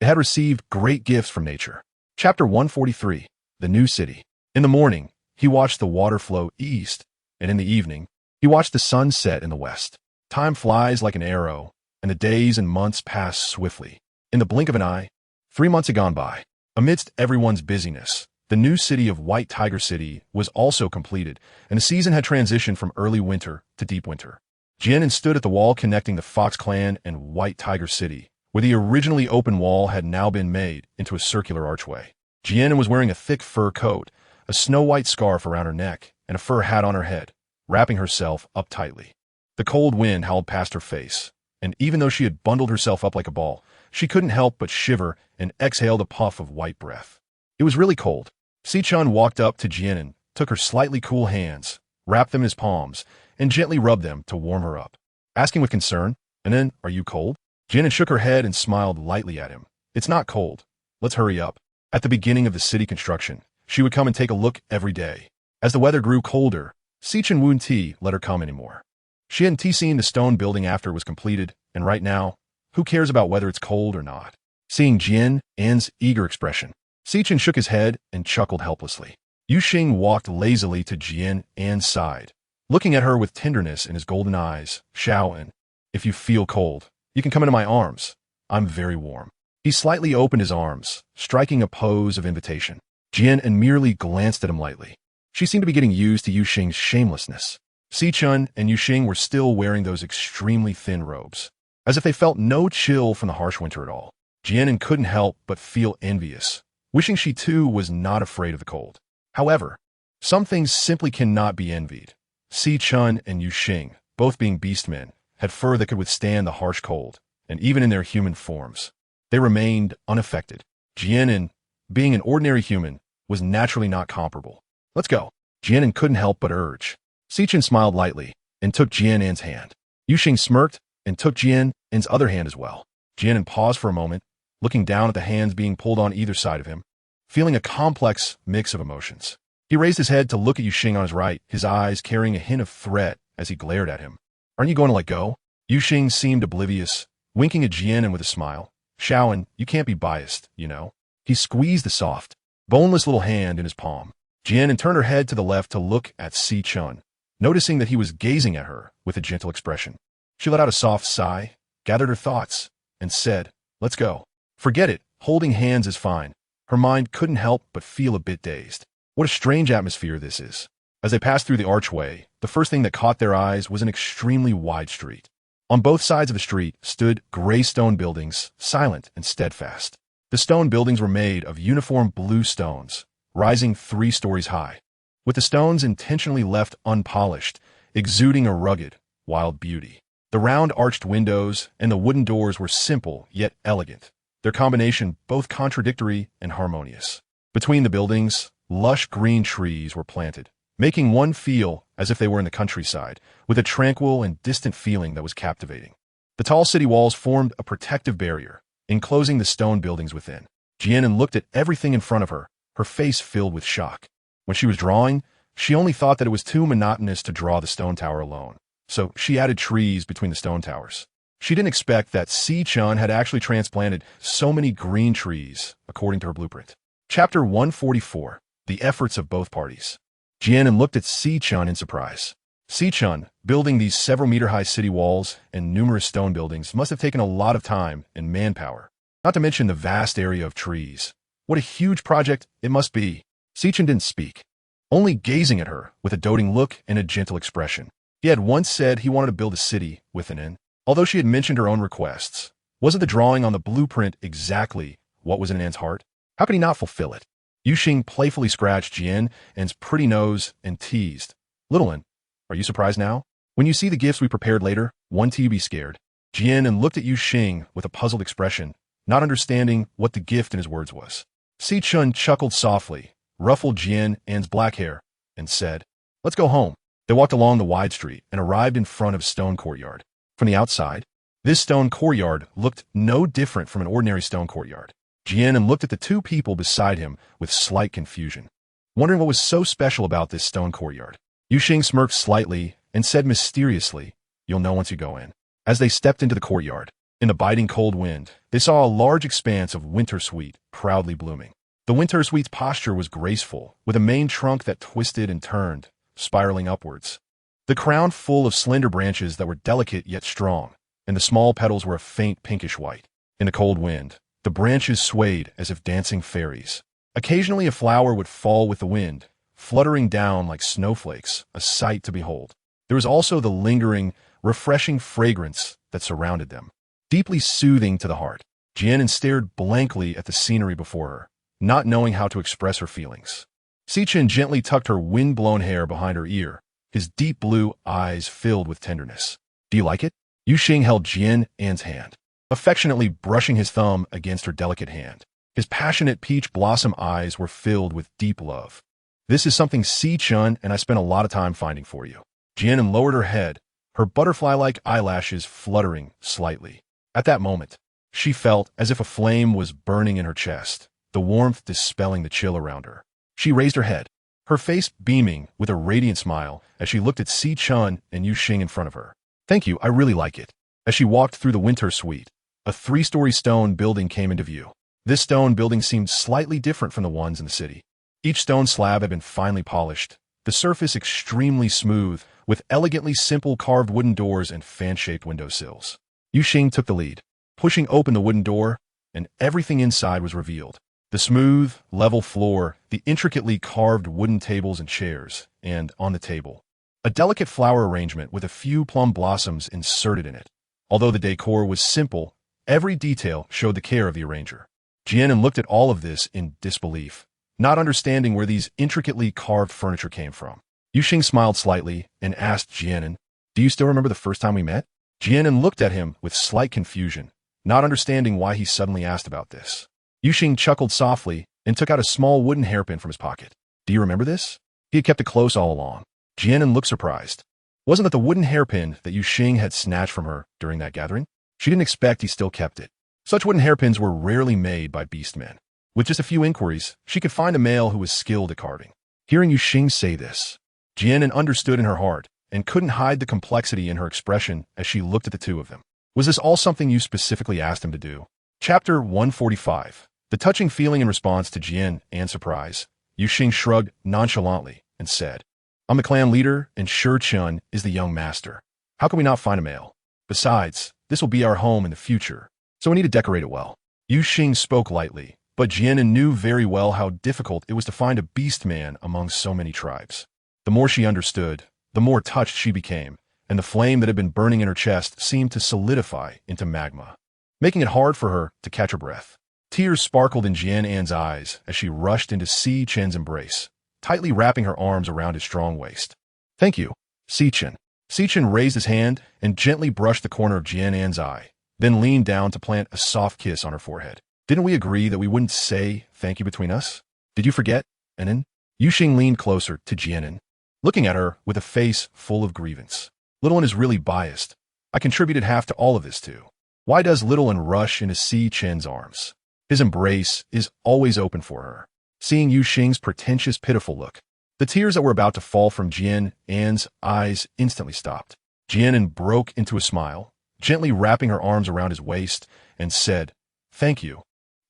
it had received great gifts from nature. Chapter 143, The New City. In the morning, he watched the water flow east, and in the evening, he watched the sun set in the west. Time flies like an arrow, and the days and months pass swiftly. In the blink of an eye, 3 months had gone by. Amidst everyone's busyness, the new city of White Tiger City was also completed, and the season had transitioned from early winter to deep winter. Jian An stood at the wall connecting the Fox clan and White Tiger City, where the originally open wall had now been made into a circular archway. Jian An was wearing a thick fur coat, a snow-white scarf around her neck, and a fur hat on her head, wrapping herself up tightly. The cold wind howled past her face, and even though she had bundled herself up like a ball, she couldn't help but shiver and exhaled a puff of white breath. It was really cold. Si-chun walked up to Jian An, took her slightly cool hands, wrapped them in his palms, and gently rubbed them to warm her up, asking with concern, and then, are you cold? Jian An shook her head and smiled lightly at him. It's not cold. Let's hurry up. At the beginning of the city construction, she would come and take a look every day. As the weather grew colder, Si-chun wouldn't let her come anymore. She hadn't seen the stone building after it was completed, and right now, who cares about whether it's cold or not? Seeing Jian An's eager expression, Si-chun shook his head and chuckled helplessly. Yuxing walked lazily to Jian An's side, looking at her with tenderness in his golden eyes. Xiao An, if you feel cold, you can come into my arms. I'm very warm. He slightly opened his arms, striking a pose of invitation. Jian An merely glanced at him lightly. She seemed to be getting used to Yuxing's shamelessness. Si-chun and Yuxing were still wearing those extremely thin robes, as if they felt no chill from the harsh winter at all. Jian An couldn't help but feel envious, wishing she too was not afraid of the cold. However, some things simply cannot be envied. Si-chun and Yuxing, both being beastmen, had fur that could withstand the harsh cold, and even in their human forms, they remained unaffected. Jian An, being an ordinary human, was naturally not comparable. Let's go. Jian An couldn't help but urge. Si-chun smiled lightly and took Jian An's hand. Yuxing smirked and took Jian An's other hand as well. Jian An paused for a moment, looking down at the hands being pulled on either side of him, feeling a complex mix of emotions. He raised his head to look at Yuxing on his right, his eyes carrying a hint of threat as he glared at him. Aren't you going to let go? Yuxing seemed oblivious, winking at Jian An with a smile. Shaoan, you can't be biased, you know. He squeezed the soft, boneless little hand in his palm. Jian An turned her head to the left to look at Si-chun, noticing that he was gazing at her with a gentle expression. She let out a soft sigh, gathered her thoughts, and said, let's go. Forget it, holding hands is fine. Her mind couldn't help but feel a bit dazed. What a strange atmosphere this is. As they passed through the archway, the first thing that caught their eyes was an extremely wide street. On both sides of the street stood gray stone buildings, silent and steadfast. The stone buildings were made of uniform blue stones, rising 3 stories high, with the stones intentionally left unpolished, exuding a rugged, wild beauty. The round arched windows and the wooden doors were simple yet elegant, their combination both contradictory and harmonious. Between the buildings, lush green trees were planted, making one feel as if they were in the countryside, with a tranquil and distant feeling that was captivating. The tall city walls formed a protective barrier, enclosing the stone buildings within. Jian An looked at everything in front of her, her face filled with shock. When she was drawing, she only thought that it was too monotonous to draw the stone tower alone, so she added trees between the stone towers. She didn't expect that Si-chun had actually transplanted so many green trees, according to her blueprint. Chapter 144. The Efforts of Both Parties. Jian An looked at Si-chun in surprise. Si-chun, building these several-meter-high city walls and numerous stone buildings, must have taken a lot of time and manpower, not to mention the vast area of trees. What a huge project it must be. Si-chun didn't speak, only gazing at her with a doting look and a gentle expression. He had once said he wanted to build a city with an inn. Although she had mentioned her own requests, wasn't the drawing on the blueprint exactly what was in An's heart? How could he not fulfill it? Yuxing playfully scratched Jian An's pretty nose and teased. Little An, are you surprised now? When you see the gifts we prepared later, won't you be scared? Jian An looked at Yuxing with a puzzled expression, not understanding what the gift in his words was. Si-chun chuckled softly, ruffled Jian An's black hair, and said, let's go home. They walked along the wide street and arrived in front of a stone courtyard. From the outside, this stone courtyard looked no different from an ordinary stone courtyard. Jian An looked at the 2 people beside him with slight confusion, wondering what was so special about this stone courtyard. Yuxing smirked slightly and said mysteriously, you'll know once you go in. As they stepped into the courtyard, in the biting cold wind, they saw a large expanse of wintersweet proudly blooming. The wintersweet's posture was graceful, with a main trunk that twisted and turned, spiraling upwards. The crown full of slender branches that were delicate yet strong, and the small petals were a faint pinkish white. In the cold wind, the branches swayed as if dancing fairies. Occasionally a flower would fall with the wind, fluttering down like snowflakes, a sight to behold. There was also the lingering, refreshing fragrance that surrounded them, deeply soothing to the heart. Jian An stared blankly at the scenery before her, not knowing how to express her feelings. Si-chun gently tucked her wind-blown hair behind her ear, his deep blue eyes filled with tenderness. Do you like it? Yuxing held Jian An's hand, affectionately brushing his thumb against her delicate hand. His passionate peach blossom eyes were filled with deep love. This is something Si-chun and I spent a lot of time finding for you. Jian An lowered her head, her butterfly-like eyelashes fluttering slightly. At that moment, she felt as if a flame was burning in her chest, the warmth dispelling the chill around her. She raised her head, her face beaming with a radiant smile as she looked at Si-chun and Yuxing in front of her. Thank you, I really like it. As she walked through the winter suite, a 3-story stone building came into view. This stone building seemed slightly different from the ones in the city. Each stone slab had been finely polished, the surface extremely smooth, with elegantly simple carved wooden doors and fan-shaped windowsills. Yuxing took the lead, pushing open the wooden door, and everything inside was revealed. The smooth, level floor, the intricately carved wooden tables and chairs, and, on the table, a delicate flower arrangement with a few plum blossoms inserted in it. Although the decor was simple, every detail showed the care of the arranger. Jian An looked at all of this in disbelief, not understanding where these intricately carved furniture came from. Yuxing smiled slightly and asked Jian An, "Do you still remember the first time we met?" Jian An looked at him with slight confusion, not understanding why he suddenly asked about this. Yuxing chuckled softly and took out a small wooden hairpin from his pocket. "Do you remember this?" He had kept it close all along. Jian An looked surprised. Wasn't that the wooden hairpin that Yuxing had snatched from her during that gathering? She didn't expect he still kept it. Such wooden hairpins were rarely made by beastmen. With just a few inquiries, she could find a male who was skilled at carving. Hearing Yuxing say this, Jian An understood in her heart and couldn't hide the complexity in her expression as she looked at the two of them. Was this all something you specifically asked him to do? Chapter 145. The touching feeling in response to Jian An's surprise, Yuxing shrugged nonchalantly and said, "I'm the clan leader, and Shi Chun is the young master. How can we not find a male? Besides, this will be our home in the future, so we need to decorate it well." Yuxing spoke lightly, but Jian An knew very well how difficult it was to find a beast man among so many tribes. The more she understood, the more touched she became, and the flame that had been burning in her chest seemed to solidify into magma, making it hard for her to catch her breath. Tears sparkled in Jian An's eyes as she rushed into Si Chen's embrace, tightly wrapping her arms around his strong waist. "Thank you, Si Chen." Si Chen raised his hand and gently brushed the corner of Jian An's eye, then leaned down to plant a soft kiss on her forehead. "Didn't we agree that we wouldn't say thank you between us? Did you forget, Anan?" Yuxing leaned closer to Jian An, looking at her with a face full of grievance. "Little An is really biased. I contributed half to all of this too. Why does Little An rush into Si Chen's arms? His embrace is always open for her." Seeing Yuxing's pretentious, pitiful look, the tears that were about to fall from Jian An's eyes instantly stopped. Jian An broke into a smile, gently wrapping her arms around his waist, and said, "Thank you,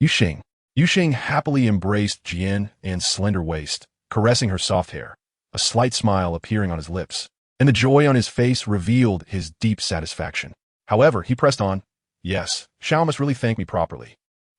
Yuxing." Yuxing happily embraced Jian An's slender waist, caressing her soft hair, a slight smile appearing on his lips, and the joy on his face revealed his deep satisfaction. However, he pressed on, "Yes, Xiao must really thank me properly.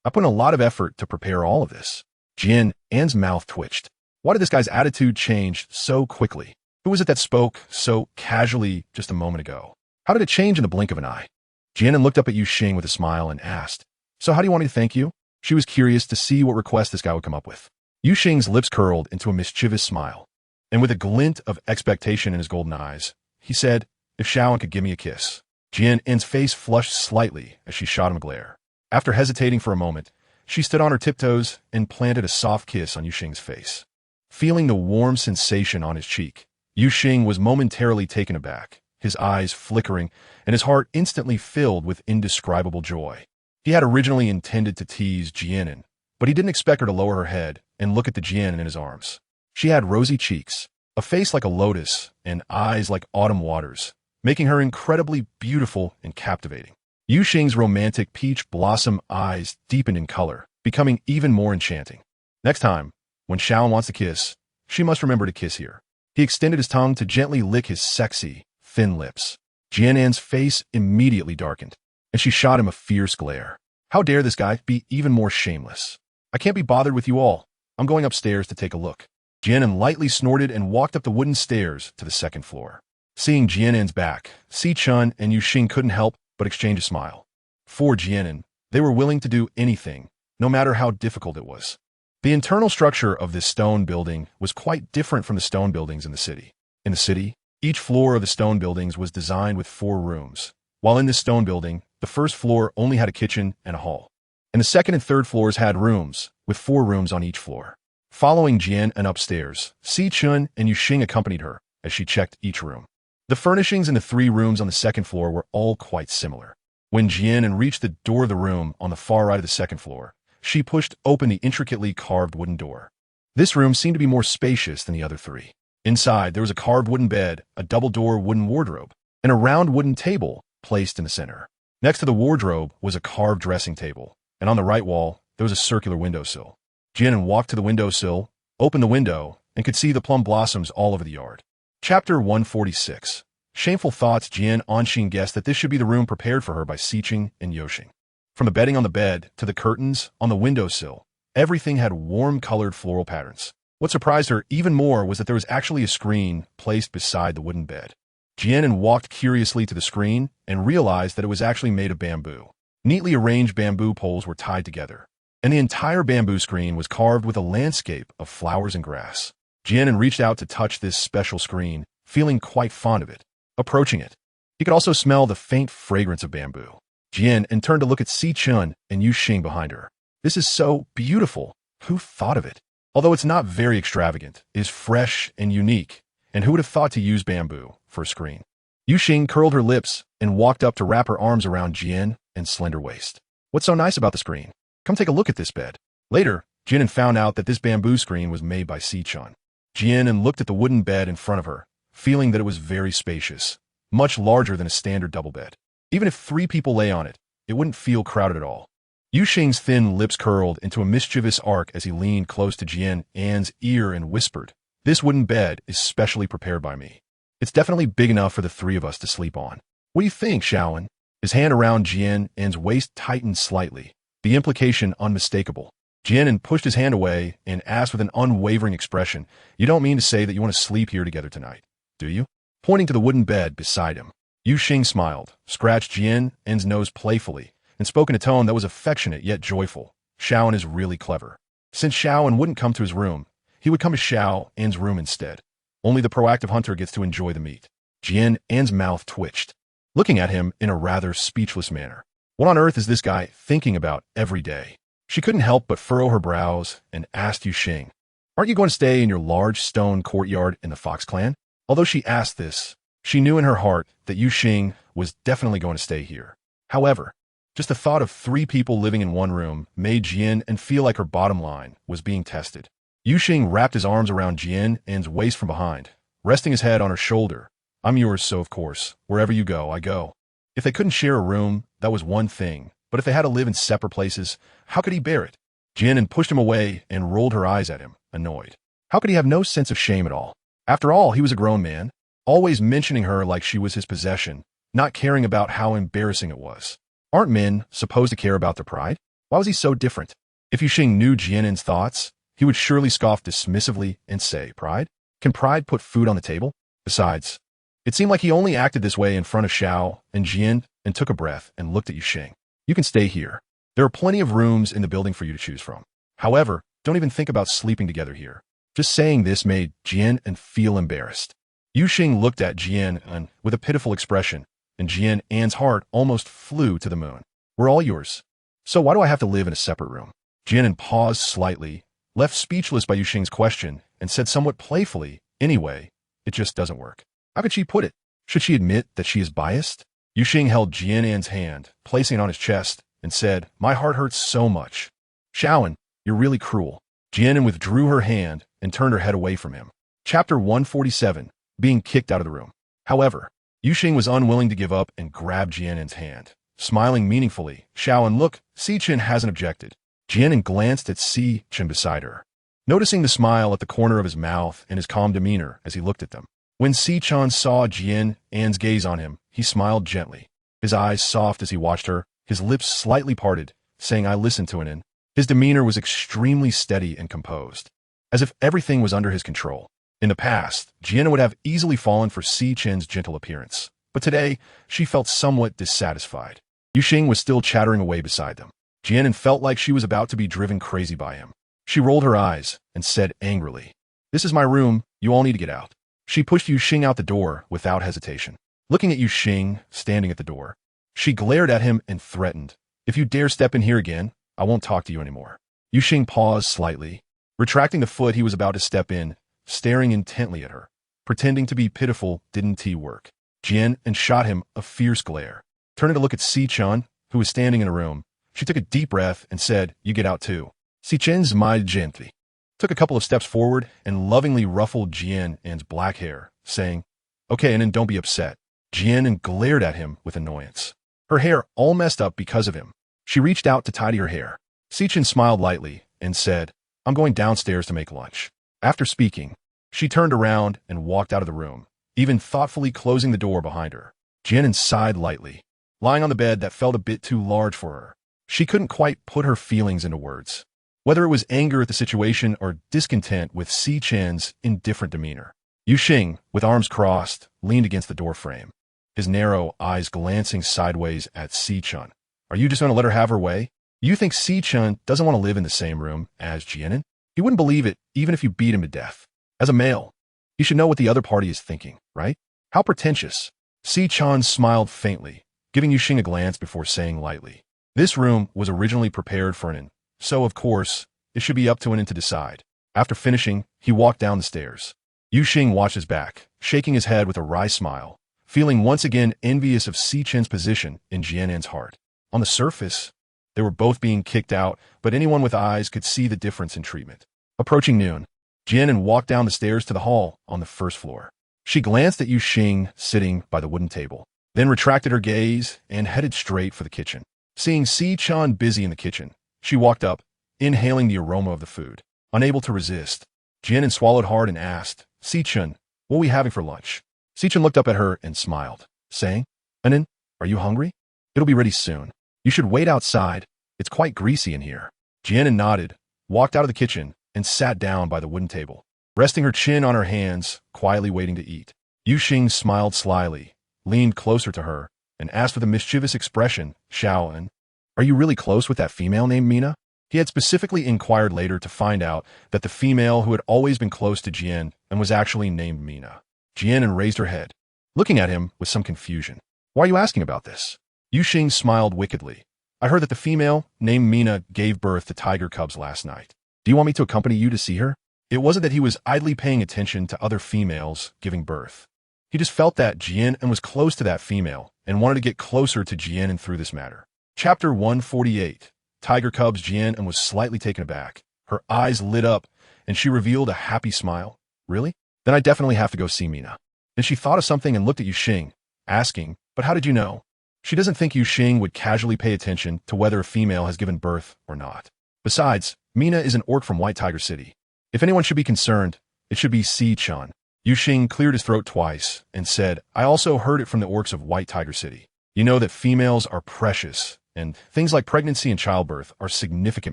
I put in a lot of effort to prepare all of this." Jian An's mouth twitched. Why did this guy's attitude change so quickly? Who was it that spoke so casually just a moment ago? How did it change in the blink of an eye? Jian An looked up at Yuxing with a smile and asked, "So how do you want me to thank you?" She was curious to see what request this guy would come up with. Yuxing's lips curled into a mischievous smile, and with a glint of expectation in his golden eyes, he said, "If Xiao could give me a kiss." Jian An's face flushed slightly as she shot him a glare. After hesitating for a moment, she stood on her tiptoes and planted a soft kiss on Yuxing's face. Feeling the warm sensation on his cheek, Yuxing was momentarily taken aback, his eyes flickering and his heart instantly filled with indescribable joy. He had originally intended to tease Jian An, but he didn't expect her to lower her head and look at the Jian An in his arms. She had rosy cheeks, a face like a lotus, and eyes like autumn waters, making her incredibly beautiful and captivating. Yuxing's romantic peach blossom eyes deepened in color, becoming even more enchanting. Next time, when Xiao wants to kiss, she must remember to kiss here. He extended his tongue to gently lick his sexy, thin lips. Jian An's face immediately darkened, and she shot him a fierce glare. How dare this guy be even more shameless? "I can't be bothered with you all. I'm going upstairs to take a look." Jian An lightly snorted and walked up the wooden stairs to the second floor. Seeing Jian An's back, Si Chun and Yuxing couldn't help but exchange a smile. For Jian An, they were willing to do anything, no matter how difficult it was. The internal structure of this stone building was quite different from the stone buildings in the city. In the city, each floor of the stone buildings was designed with 4 rooms, while in this stone building, the first floor only had a kitchen and a hall. And the second and third floors had rooms, with 4 rooms on each floor. Following Jian An upstairs, Si Chun and Yuxing accompanied her as she checked each room. The furnishings in the 3 rooms on the second floor were all quite similar. When Jian An reached the door of the room on the far right of the second floor, she pushed open the intricately carved wooden door. This room seemed to be more spacious than the other 3. Inside, there was a carved wooden bed, a double-door wooden wardrobe, and a round wooden table placed in the center. Next to the wardrobe was a carved dressing table, and on the right wall, there was a circular windowsill. Jian An walked to the windowsill, opened the window, and could see the plum blossoms all over the yard. Chapter 146. Shameful thoughts. Jian An guessed that this should be the room prepared for her by Si Ching and Yuxing. From the bedding on the bed to the curtains on the windowsill, Everything had warm-colored floral patterns. What surprised her even more was that there was actually a screen placed beside the wooden bed. Jian An walked curiously to the screen and realized that it was actually made of bamboo. Neatly arranged bamboo poles were tied together, and the entire bamboo screen was carved with a landscape of flowers and grass. Jian An reached out to touch this special screen, feeling quite fond of it. Approaching it, he could also smell the faint fragrance of bamboo. Jian An turned to look at Si-chun and Yu-Xing behind her. This is so beautiful. Who thought of it? Although it's not very extravagant, it is fresh and unique, and who would have thought to use bamboo for a screen? Yu-Xing curled her lips and walked up to wrap her arms around Jian An's slender waist. What's so nice about the screen? Come take a look at this bed. Later, Jian An found out that this bamboo screen was made by Si-chun. Jian An looked at the wooden bed in front of her, feeling that it was very spacious, much larger than a standard double bed. Even if 3 people lay on it, it wouldn't feel crowded at all. Yu-Xing's thin lips curled into a mischievous arc as he leaned close to Jian An's ear and whispered, "This wooden bed is specially prepared by me. It's definitely big enough for the 3 of us to sleep on. What do you think, Xiaoan?" His hand around Jian An's waist tightened slightly, the implication unmistakable. Jian An pushed his hand away and asked with an unwavering expression, "You don't mean to say that you want to sleep here together tonight, do you?" Pointing to the wooden bed beside him, Yu-Xing smiled, scratched Jian An's nose playfully, and spoke in a tone that was affectionate yet joyful. "Xiaoan is really clever. Since Xiaoan wouldn't come to his room, he would come to Xiao An's room instead. Only the proactive hunter gets to enjoy the meat." Jian An's mouth twitched, looking at him in a rather speechless manner. What on earth is this guy thinking about every day? She couldn't help but furrow her brows and asked Yu-Xing, "Aren't you going to stay in your large stone courtyard in the Fox clan?" Although she asked this, she knew in her heart that Yu-Xing was definitely going to stay here. However, just the thought of 3 people living in one room made Jian An feel like her bottom line was being tested. Yu-Xing wrapped his arms around Jian An's waist from behind, resting his head on her shoulder. "I'm yours, so of course, wherever you go, I go." If they couldn't share a room, that was one thing, but if they had to live in separate places, how could he bear it? Jian An pushed him away and rolled her eyes at him, annoyed. How could he have no sense of shame at all? After all, he was a grown man, always mentioning her like she was his possession, not caring about how embarrassing it was. Aren't men supposed to care about their pride? Why was he so different? If Yu-Xing knew Jian An's thoughts, he would surely scoff dismissively and say, "Pride? Can pride put food on the table?" Besides, it seemed like he only acted this way in front of Xiao and Jian and took a breath and looked at Yu-Xing. "You can stay here. There are plenty of rooms in the building for you to choose from. However, don't even think about sleeping together here." Just saying this made Jian An feel embarrassed. Yu-Xing looked at Jian An with a pitiful expression, and Jian An's heart almost flew to the moon. "We're all yours. So why do I have to live in a separate room?" Jian An paused slightly, left speechless by Yu-Xing's question, and said somewhat playfully, "Anyway, it just doesn't work." How could she put it? Should she admit that she is biased? Yu-Xing held Jian An's hand, placing it on his chest, and said, "My heart hurts so much. Xiaoan, you're really cruel." Jian An withdrew her hand and turned her head away from him. Chapter 147, Being Kicked Out of the Room. However, Yu-Xing was unwilling to give up and grabbed Jian An's hand. Smiling meaningfully, "Xiaoan, look, Si-chun hasn't objected." Jian An glanced at Si-chun beside her, noticing the smile at the corner of his mouth and his calm demeanor as he looked at them. When Si-chun saw Jian An's gaze on him, he smiled gently, his eyes soft as he watched her, his lips slightly parted, saying, "I listen to An." His demeanor was extremely steady and composed, as if everything was under his control. In the past, Jian would have easily fallen for Si-chun's gentle appearance, but today she felt somewhat dissatisfied. Yu-Xing was still chattering away beside them. Jian An felt like she was about to be driven crazy by him. She rolled her eyes and said angrily, "This is my room, you all need to get out." She pushed Yu-Xing out the door without hesitation. Looking at Yu-Xing standing at the door, she glared at him and threatened, "If you dare step in here again, I won't talk to you anymore." Yu-Xing paused slightly, retracting the foot he was about to step in, staring intently at her. Pretending to be pitiful didn't work. Jian An shot him a fierce glare. Turning to look at Si-chun, who was standing in a room, she took a deep breath and said, "You get out too." Si-chun smiled gently, took a couple of steps forward, and lovingly ruffled Jian An's black hair, saying, "Okay, and then don't be upset." Jian An glared at him with annoyance. Her hair all messed up because of him. She reached out to tidy her hair. Si-chun smiled lightly and said, "I'm going downstairs to make lunch." After speaking, she turned around and walked out of the room, even thoughtfully closing the door behind her. Jian An sighed lightly, lying on the bed that felt a bit too large for her. She couldn't quite put her feelings into words. whether it was anger at the situation or discontent with Si Chen's indifferent demeanor. Yu Xing, with arms crossed, leaned against the doorframe, his narrow eyes glancing sideways at Si Chen. Are you just going to let her have her way? You think Si Chen doesn't want to live in the same room as Jian An? He wouldn't believe it even if you beat him to death. As a male, you should know what the other party is thinking, right? How pretentious. Si Chen smiled faintly, giving Yu Xing a glance before saying lightly, this room was originally prepared for an An, so of course, it should be up to an An to decide. After finishing, he walked down the stairs. Yu Xing watched his back, shaking his head with a wry smile, feeling once again envious of Si Chen's position in Jian An's heart. On the surface, they were both being kicked out, but anyone with eyes could see the difference in treatment. Approaching noon, Jian An walked down the stairs to the hall on the first floor. She glanced at Yu Xing sitting by the wooden table, then retracted her gaze and headed straight for the kitchen. Seeing Si Chen busy in the kitchen, she walked up, inhaling the aroma of the food. Unable to resist, Jian An swallowed hard and asked, Si Chen, what are we having for lunch? Si Chen looked up at her and smiled, saying, An, are you hungry? It'll be ready soon. You should wait outside. It's quite greasy in here. Jian An nodded, walked out of the kitchen, and sat down by the wooden table, resting her chin on her hands, quietly waiting to eat. Yu Xing smiled slyly, leaned closer to her, and asked with a mischievous expression, Xiao An, are you really close with that female named Mina? He had specifically inquired later to find out that the female who had always been close to Jian An was actually named Mina. Jian An raised her head, looking at him with some confusion. Why are you asking about this? Yu Xing smiled wickedly. I heard that the female named Mina gave birth to tiger cubs last night. Do you want me to accompany you to see her? It wasn't that he was idly paying attention to other females giving birth. He just felt that Jian An was close to that female and wanted to get closer to Jian An through this matter. Chapter 148. Tiger Cubs. Jian An was slightly taken aback. Her eyes lit up, and she revealed a happy smile. Really? Then I definitely have to go see Mina. Then she thought of something and looked at Yu Xing, asking, but how did you know? She doesn't think Yu Xing would casually pay attention to whether a female has given birth or not. Besides, Mina is an orc from White Tiger City. If anyone should be concerned, it should be Si Chen. Yu Xing cleared his throat twice and said, I also heard it from the orcs of White Tiger City. You know that females are precious, and things like pregnancy and childbirth are significant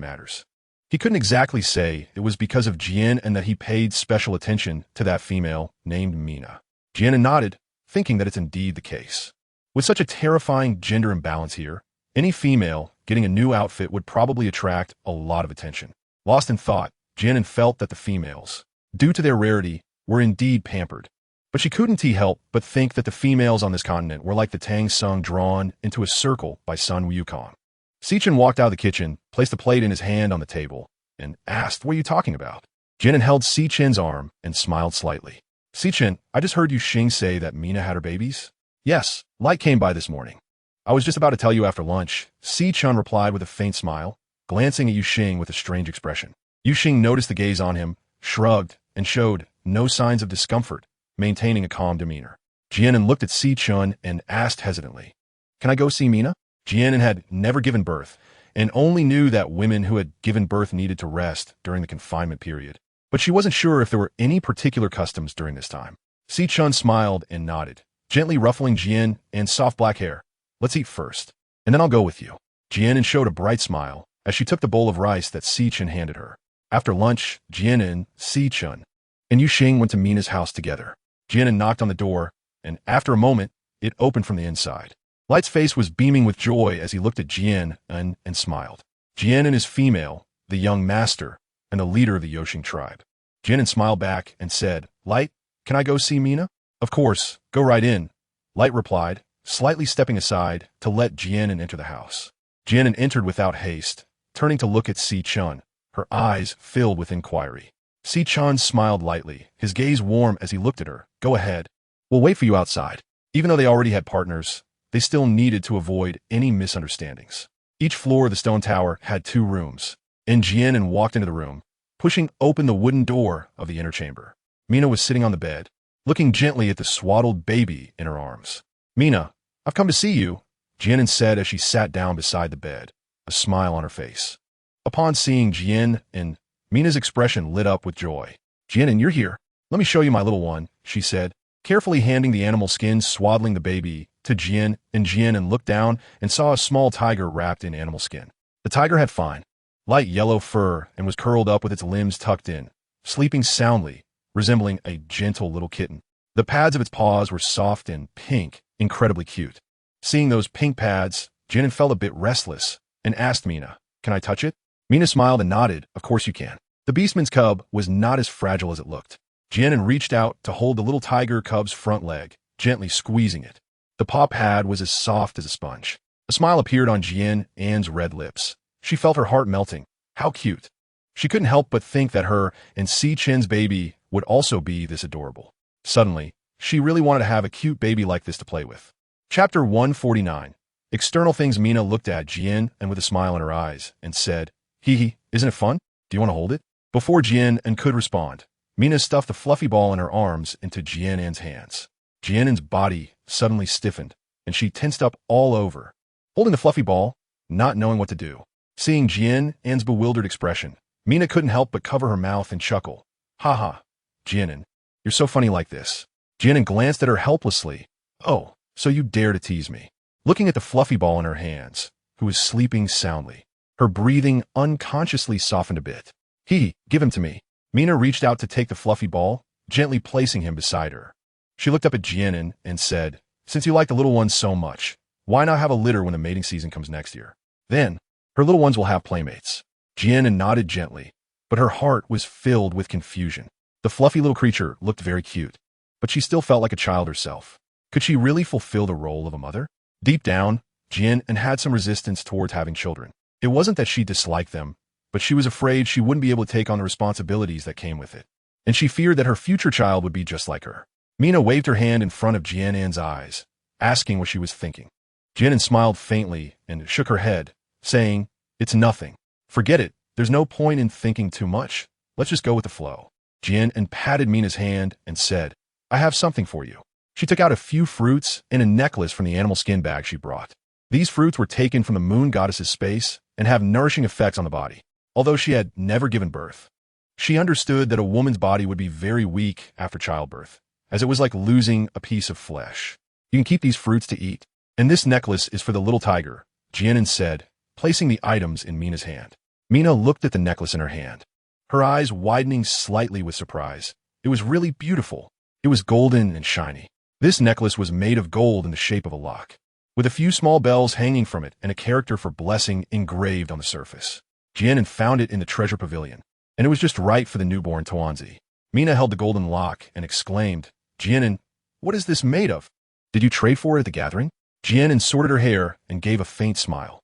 matters. He couldn't exactly say it was because of Jian and that he paid special attention to that female named Mina. Jian nodded, thinking that it's indeed the case. With such a terrifying gender imbalance here, any female getting a new outfit would probably attract a lot of attention. Lost in thought, Jian felt that the females, due to their rarity, were indeed pampered. But she couldn't help but think that the females on this continent were like the Tang Sung drawn into a circle by Sun Wukong. Si Chen walked out of the kitchen, placed a plate in his hand on the table, and asked, what are you talking about? Jian held Si Chen's arm and smiled slightly. Si Chen, I just heard Yu Xing say that Mina had her babies. Yes, Light came by this morning. I was just about to tell you after lunch, Si Chen replied with a faint smile, glancing at Yu Xing with a strange expression. Yu Xing noticed the gaze on him, shrugged, and showed no signs of discomfort, maintaining a calm demeanor. Jian An looked at Si Chen and asked hesitantly, can I go see Mina? Jian An had never given birth, and only knew that women who had given birth needed to rest during the confinement period. But she wasn't sure if there were any particular customs during this time. Si Chen smiled and nodded, gently ruffling Jian An's soft black hair. Let's eat first, and then I'll go with you. Jian An showed a bright smile as she took the bowl of rice that Si Chen handed her. After lunch, Jian An, Si Chen, and Yu Xing went to Mina's house together. Jian An knocked on the door, and after a moment, it opened from the inside. Light's face was beaming with joy as he looked at Jian An and smiled. Jian An is female, the young master, and the leader of the Yoxing tribe. Jian An smiled back and said, Light, can I go see Mina? Of course, go right in, Light replied, slightly stepping aside to let Jian An enter the house. Jian An entered without haste, turning to look at Si Chen, her eyes filled with inquiry. Si Chen smiled lightly, his gaze warm as he looked at her. Go ahead. We'll wait for you outside. Even though they already had partners, they still needed to avoid any misunderstandings. Each floor of the stone tower had 2 rooms, and Jian An walked into the room, pushing open the wooden door of the inner chamber. Mina was sitting on the bed, looking gently at the swaddled baby in her arms. Mina, I've come to see you, Jian An said as she sat down beside the bed, a smile on her face. Upon seeing Jian An, Mina's expression lit up with joy. Jian An, you're here. Let me show you my little one, she said, carefully handing the animal skin swaddling the baby to Jian An. Jian An looked down and saw a small tiger wrapped in animal skin. The tiger had fine, light yellow fur and was curled up with its limbs tucked in, sleeping soundly, resembling a gentle little kitten. The pads of its paws were soft and pink, incredibly cute. Seeing those pink pads, Jian An felt a bit restless and asked Mina, "Can I touch it?" Mina smiled and nodded, "Of course you can." The beastman's cub was not as fragile as it looked. Jian An reached out to hold the little tiger cub's front leg, gently squeezing it. The paw pad was as soft as a sponge. A smile appeared on Jian An's red lips. She felt her heart melting. How cute. She couldn't help but think that her and Si Chen's baby would also be this adorable. Suddenly, she really wanted to have a cute baby like this to play with. Chapter 149. External things. Mina looked at Jian An with a smile in her eyes and said, "Hee, isn't it fun? Do you want to hold it?" Before Jian An could respond, Mina stuffed the fluffy ball in her arms into Jian An's hands. Jian An's body suddenly stiffened, and she tensed up all over, holding the fluffy ball, not knowing what to do. Seeing Jian An's bewildered expression, Mina couldn't help but cover her mouth and chuckle. "Ha ha, Jian An, you're so funny like this." Jian An glanced at her helplessly. "Oh, so you dare to tease me." Looking at the fluffy ball in her hands, who was sleeping soundly, her breathing unconsciously softened a bit. Give him to me." Mina reached out to take the fluffy ball, gently placing him beside her. She looked up at Jian An and said, "Since you like the little ones so much, why not have a litter when the mating season comes next year? Then, her little ones will have playmates." Jian An nodded gently, but her heart was filled with confusion. The fluffy little creature looked very cute, but she still felt like a child herself. Could she really fulfill the role of a mother? Deep down, Jian An had some resistance towards having children. It wasn't that she disliked them, but she was afraid she wouldn't be able to take on the responsibilities that came with it. And she feared that her future child would be just like her. Mina waved her hand in front of Jian An's eyes, asking what she was thinking. Jian An smiled faintly and shook her head, saying, "It's nothing. Forget it. There's no point in thinking too much. Let's just go with the flow." Jian An patted Mina's hand and said, "I have something for you." She took out a few fruits and a necklace from the animal skin bag she brought. These fruits were taken from the moon goddess's space and have nourishing effects on the body. Although she had never given birth, she understood that a woman's body would be very weak after childbirth, as it was like losing a piece of flesh. "You can keep these fruits to eat. And this necklace is for the little tiger," Jian An said, placing the items in Mina's hand. Mina looked at the necklace in her hand, her eyes widening slightly with surprise. It was really beautiful. It was golden and shiny. This necklace was made of gold in the shape of a lock, with a few small bells hanging from it and a character for blessing engraved on the surface. Jian An found it in the treasure pavilion, and it was just right for the newborn Tuanzi. Mina held the golden lock and exclaimed, "Jian An, what is this made of? Did you trade for it at the gathering?" Jian An sorted her hair and gave a faint smile.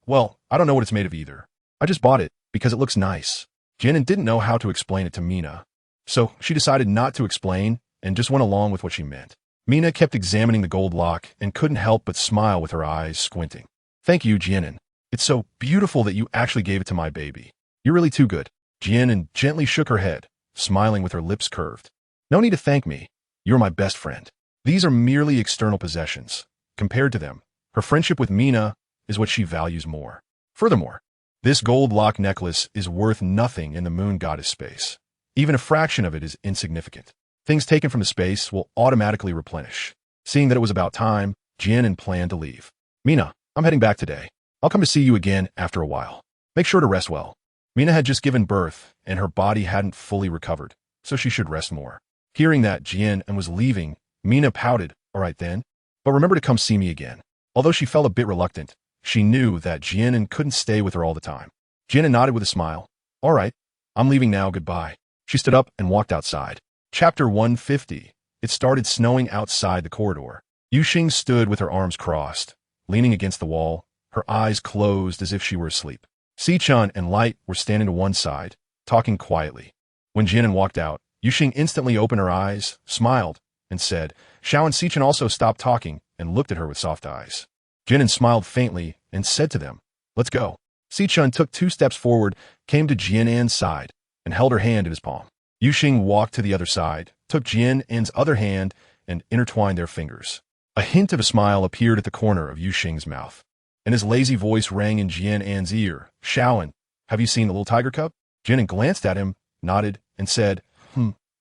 Well, I don't know what it's made of either. I just bought it because it looks nice." Jian An didn't know how to explain it to Mina, so she decided not to explain and just went along with what she meant. Mina kept examining the gold lock and couldn't help but smile with her eyes squinting. "Thank you, Jian An. It's so beautiful that you actually gave it to my baby. You're really too good." Jian An gently shook her head, smiling with her lips curved. "No need to thank me. You're my best friend. These are merely external possessions. Compared to them, her friendship with Mina is what she values more. Furthermore, this gold lock necklace is worth nothing in the moon goddess space. Even a fraction of it is insignificant. Things taken from the space will automatically replenish." Seeing that it was about time, Jian An planned to leave. "Mina, I'm heading back today. I'll come to see you again after a while. Make sure to rest well." Mina had just given birth, and her body hadn't fully recovered, so she should rest more. Hearing that Jian An was leaving, Mina pouted, "All right then, but remember to come see me again." Although she felt a bit reluctant, she knew that Jian An couldn't stay with her all the time. Jian An nodded with a smile. "All right, I'm leaving now, goodbye." She stood up and walked outside. Chapter 150. It started snowing outside the corridor. Yuxing stood with her arms crossed, leaning against the wall, her eyes closed as if she were asleep. Si-chan and Light were standing to one side, talking quietly. When Jian An walked out, Yuxing instantly opened her eyes, smiled, and said, Xiao and Si-chan also stopped talking and looked at her with soft eyes. Jian An smiled faintly and said to them, "Let's go." Si-chan took 2 steps forward, came to Jian An's side, and held her hand in his palm. Yuxing walked to the other side, took Jian An's other hand, and intertwined their fingers. A hint of a smile appeared at the corner of Yuxing's mouth, and his lazy voice rang in Jian An's ear. "Xiaoan, have you seen the little tiger cub?" Jian An glanced at him, nodded, and said,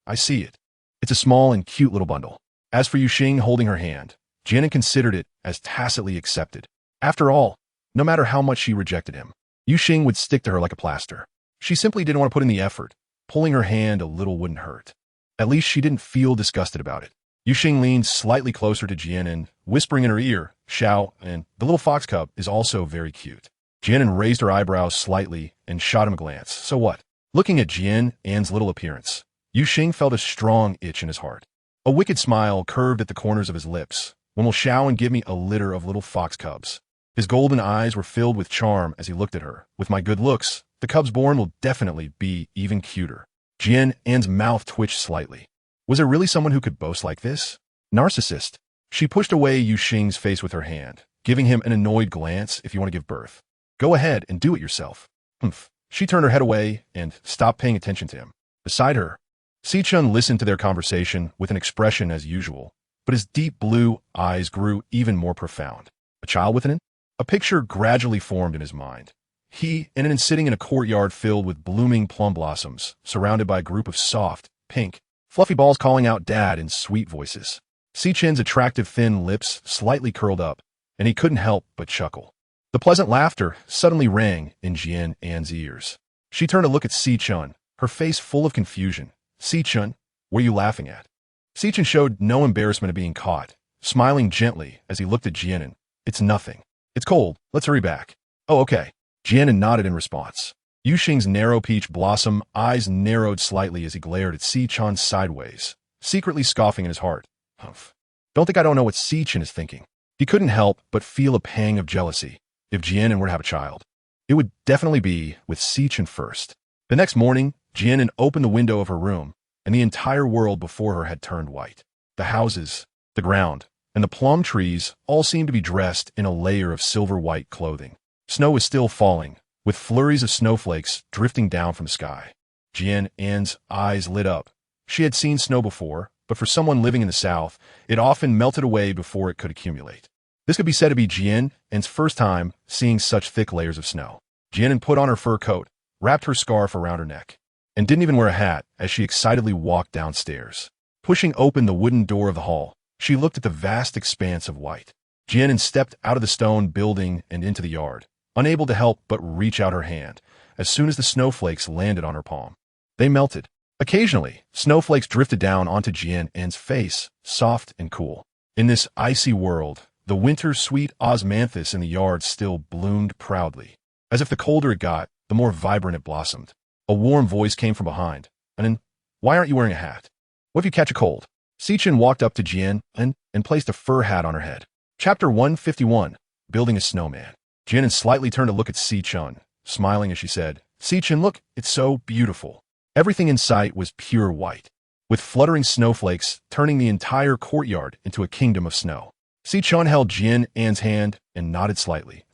I see it. It's a small and cute little bundle." As for Yuxing holding her hand, Jian An considered it as tacitly accepted. After all, no matter how much she rejected him, Yuxing would stick to her like a plaster. She simply didn't want to put in the effort. Pulling her hand a little wouldn't hurt. At least she didn't feel disgusted about it. Yuxing leaned slightly closer to Jian An, whispering in her ear, "Xiao, and the little fox cub is also very cute." Jian An raised her eyebrows slightly and shot him a glance. So what? Looking at Jian An's little appearance, Yuxing felt a strong itch in his heart. A wicked smile curved at the corners of his lips. When will Xiao and give me a litter of little fox cubs? His golden eyes were filled with charm as he looked at her. With my good looks, the cubs born will definitely be even cuter. Jian An's mouth twitched slightly. Was there really someone who could boast like this? Narcissist. She pushed away Yuxing's face with her hand, giving him an annoyed glance. If you want to give birth, go ahead and do it yourself. Humph. She turned her head away and stopped paying attention to him. Beside her, Sichun listened to their conversation with an expression as usual, but his deep blue eyes grew even more profound. A child within him? A picture gradually formed in his mind. He and An sitting in a courtyard filled with blooming plum blossoms, surrounded by a group of soft, pink, fluffy balls calling out "Dad" in sweet voices. Sichun's attractive thin lips slightly curled up, and he couldn't help but chuckle. The pleasant laughter suddenly rang in Jian An's ears. She turned to look at Sichun, her face full of confusion. "Sichun, what are you laughing at?" Sichun showed no embarrassment of being caught, smiling gently as he looked at Jian An. "It's nothing. It's cold. Let's hurry back." "Oh, okay." Jian An nodded in response. Yuxing's narrow peach blossom eyes narrowed slightly as he glared at Sichun sideways, secretly scoffing in his heart. Humph. Don't think I don't know what Sichun is thinking. He couldn't help but feel a pang of jealousy. If Jian An were to have a child, it would definitely be with Sichun first. The next morning, Jian An opened the window of her room, and the entire world before her had turned white. The houses, the ground, and the plum trees all seemed to be dressed in a layer of silver-white clothing. Snow was still falling, with flurries of snowflakes drifting down from the sky. Jian An's eyes lit up. She had seen snow before, but for someone living in the south, it often melted away before it could accumulate. This could be said to be Jian An's first time seeing such thick layers of snow. Jian An put on her fur coat, wrapped her scarf around her neck, and didn't even wear a hat as she excitedly walked downstairs. Pushing open the wooden door of the hall, she looked at the vast expanse of white. Jian An stepped out of the stone building and into the yard, unable to help but reach out her hand as soon as the snowflakes landed on her palm. They melted. Occasionally, snowflakes drifted down onto Jian An's face, soft and cool. In this icy world, the winter-sweet osmanthus in the yard still bloomed proudly. As if the colder it got, the more vibrant it blossomed. A warm voice came from behind. "An, why aren't you wearing a hat? What if you catch a cold?" Sichun walked up to Jian An and placed a fur hat on her head. Chapter 151, Building a Snowman. Jian An slightly turned to look at Sichun, smiling as she said, "Sichun, look, it's so beautiful." Everything in sight was pure white, with fluttering snowflakes turning the entire courtyard into a kingdom of snow. Sichun held Jian An's hand and nodded slightly.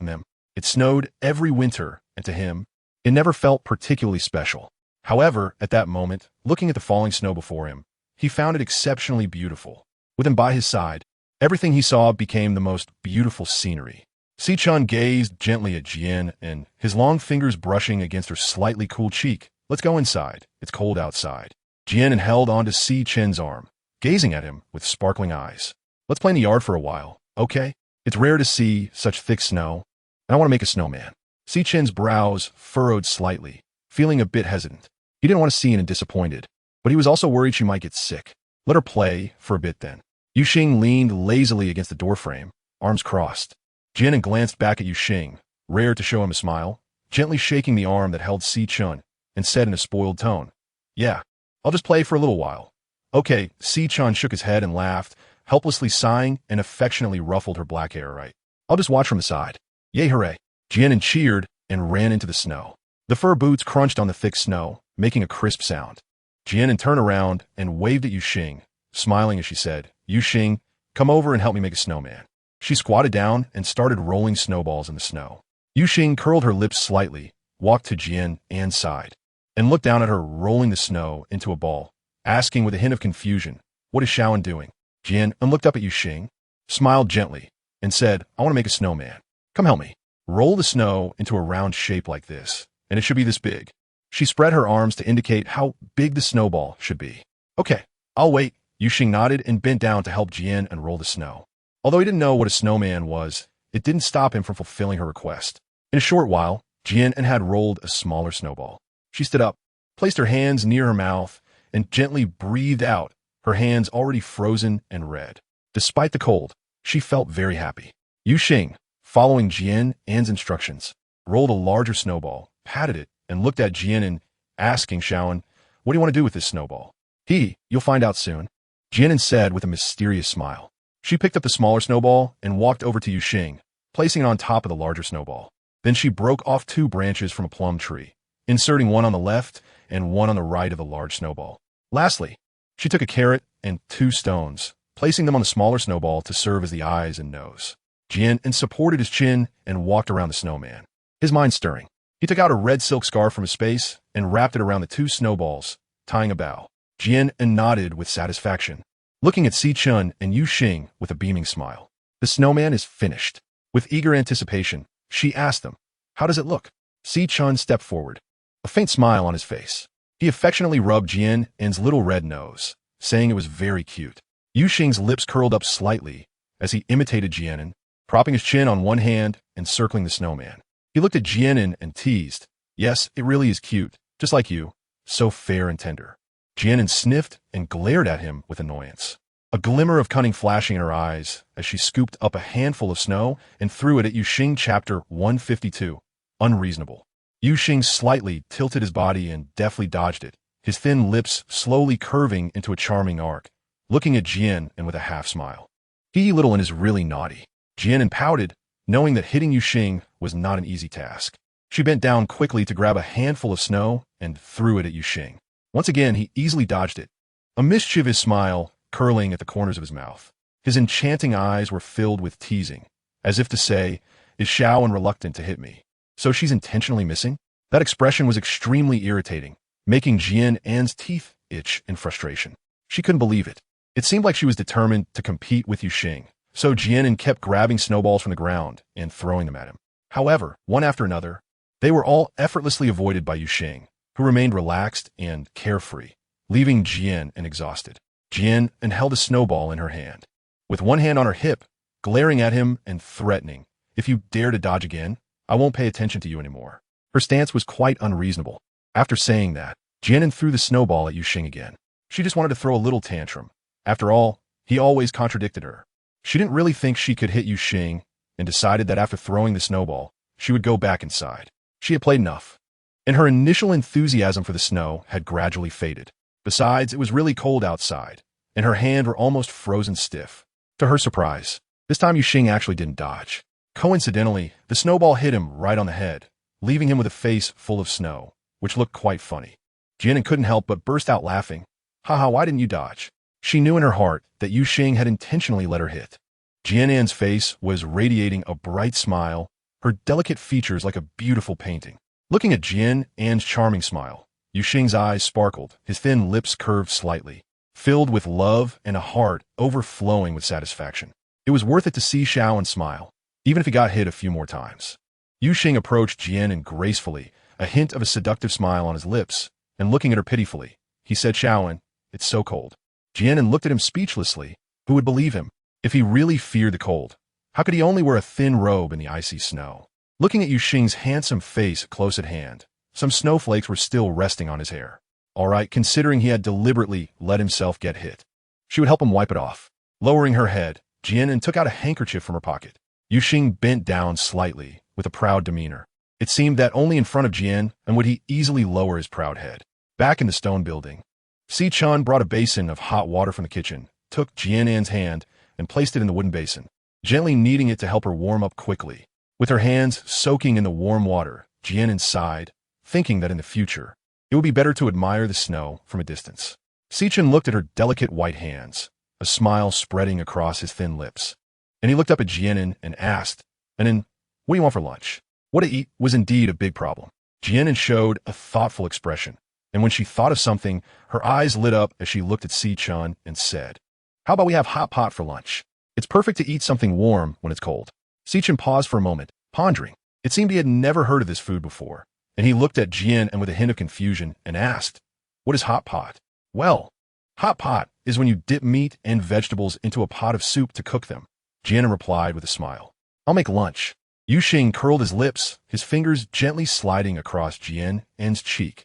It snowed every winter, and to him, it never felt particularly special. However, at that moment, looking at the falling snow before him, he found it exceptionally beautiful. With him by his side, everything he saw became the most beautiful scenery. Sichun gazed gently at Jian An, his long fingers brushing against her slightly cool cheek. "Let's go inside. It's cold outside." Jian An held onto Sichun's arm, gazing at him with sparkling eyes. "Let's play in the yard for a while, okay? It's rare to see such thick snow, and I want to make a snowman." Sichun's brows furrowed slightly, feeling a bit hesitant. He didn't want to see An disappointed, but he was also worried she might get sick. Let her play for a bit then. Yuxing leaned lazily against the doorframe, arms crossed. Jian An glanced back at Yuxing, rare to show him a smile, gently shaking the arm that held Sichun, and said in a spoiled tone, "Yeah, I'll just play for a little while." "Okay." Sichun shook his head and laughed, helplessly sighing and affectionately ruffled her black hair. "Right. I'll just watch from the side." "Yay, hooray." Jian An cheered and ran into the snow. The fur boots crunched on the thick snow, making a crisp sound. Jian An turned around and waved at Yuxing, smiling as she said, "Yuxing, come over and help me make a snowman." She squatted down and started rolling snowballs in the snow. Yuxing curled her lips slightly, walked to Jian An's side, and looked down at her rolling the snow into a ball, asking with a hint of confusion, "What is Xiao An doing?" Jian An looked up at Yuxing, smiled gently, and said, "I want to make a snowman. Come help me. Roll the snow into a round shape like this, and it should be this big." She spread her arms to indicate how big the snowball should be. "Okay, I'll wait." Yuxing nodded and bent down to help Jian An roll the snow. Although he didn't know what a snowman was, it didn't stop him from fulfilling her request. In a short while, Jian An had rolled a smaller snowball. She stood up, placed her hands near her mouth, and gently breathed out, her hands already frozen and red. Despite the cold, she felt very happy. Yu Xing, following Jian An's instructions, rolled a larger snowball, patted it, and looked at Jian An, asking Xiaoan, "What do you want to do with this snowball?" "You'll find out soon," Jian An said with a mysterious smile. She picked up the smaller snowball and walked over to Yu Xing, placing it on top of the larger snowball. Then she broke off 2 branches from a plum tree, inserting one on the left and one on the right of the large snowball. Lastly, she took a carrot and 2 stones, placing them on the smaller snowball to serve as the eyes and nose. Jian An supported his chin and walked around the snowman, his mind stirring. He took out a red silk scarf from his face and wrapped it around the 2 snowballs, tying a bow. Jian An nodded with satisfaction, looking at Si Chun and Yu Xing with a beaming smile. The snowman is finished. With eager anticipation, she asked them, "How does it look?" Si Chun stepped forward, a faint smile on his face. He affectionately rubbed Jian An's little red nose, saying it was very cute. Yu Xing's lips curled up slightly as he imitated Jian An, propping his chin on one hand and circling the snowman. He looked at Jian An and teased, "Yes, it really is cute, just like you, so fair and tender." Jian An sniffed and glared at him with annoyance, a glimmer of cunning flashing in her eyes as she scooped up a handful of snow and threw it at Yu Xing. Chapter 152. Unreasonable. Yu Xing slightly tilted his body and deftly dodged it, his thin lips slowly curving into a charming arc, looking at Jian An with a half-smile. "He little and is really naughty." Jian An pouted, knowing that hitting Yu Xing was not an easy task. She bent down quickly to grab a handful of snow and threw it at Yu Xing. Once again, he easily dodged it, a mischievous smile curling at the corners of his mouth. His enchanting eyes were filled with teasing, as if to say, "Is Xiaoan reluctant to hit me? So she's intentionally missing?" That expression was extremely irritating, making Jian An's teeth itch in frustration. She couldn't believe it. It seemed like she was determined to compete with Yu Xing, so Jian An kept grabbing snowballs from the ground and throwing them at him. However, one after another, they were all effortlessly avoided by Yu Xing, who remained relaxed and carefree, leaving Jian An exhausted. Jian An held a snowball in her hand, with one hand on her hip, glaring at him and threatening, "If you dare to dodge again, I won't pay attention to you anymore." Her stance was quite unreasonable. After saying that, Jian An threw the snowball at Yu Xing again. She just wanted to throw a little tantrum. After all, he always contradicted her. She didn't really think she could hit Yu Xing and decided that after throwing the snowball, she would go back inside. She had played enough, and her initial enthusiasm for the snow had gradually faded. Besides, it was really cold outside, and her hands were almost frozen stiff. To her surprise, this time Yu Xing actually didn't dodge. Coincidentally, the snowball hit him right on the head, leaving him with a face full of snow, which looked quite funny. Jian An couldn't help but burst out laughing. "Haha, why didn't you dodge?" She knew in her heart that Yu Xing had intentionally let her hit. Jian An's face was radiating a bright smile, her delicate features like a beautiful painting. Looking at Jian An's charming smile, Yu Xing's eyes sparkled, his thin lips curved slightly, filled with love and a heart overflowing with satisfaction. It was worth it to see Xiaoan smile, even if he got hit a few more times. Yu Xing approached Jian An gracefully, a hint of a seductive smile on his lips, and looking at her pitifully, he said, "Xiaoan, it's so cold." Jian An looked at him speechlessly. Who would believe him? If he really feared the cold, how could he only wear a thin robe in the icy snow? Looking at Yu Xing's handsome face close at hand, some snowflakes were still resting on his hair. All right, considering he had deliberately let himself get hit. She would help him wipe it off. Lowering her head, Jian An took out a handkerchief from her pocket. Yu Xing bent down slightly, with a proud demeanor. It seemed that only in front of Jian An would he easily lower his proud head. Back in the stone building, Si Chun brought a basin of hot water from the kitchen, took Jian An's hand, and placed it in the wooden basin, gently kneading it to help her warm up quickly. With her hands soaking in the warm water, Jian An sighed, thinking that in the future, it would be better to admire the snow from a distance. Si Chun looked at her delicate white hands, a smile spreading across his thin lips. And he looked up at Jian An and asked, "And then, what do you want for lunch?" What to eat was indeed a big problem. Jian An showed a thoughtful expression, and when she thought of something, her eyes lit up as she looked at Si Chun and said, "How about we have hot pot for lunch? It's perfect to eat something warm when it's cold." Si Chun paused for a moment, pondering. It seemed he had never heard of this food before, and he looked at Jian An with a hint of confusion and asked, "What is hot pot?" "Well, hot pot is when you dip meat and vegetables into a pot of soup to cook them," Jian An replied with a smile. "I'll make lunch. Yuxing curled his lips, his fingers gently sliding across Jian An's cheek.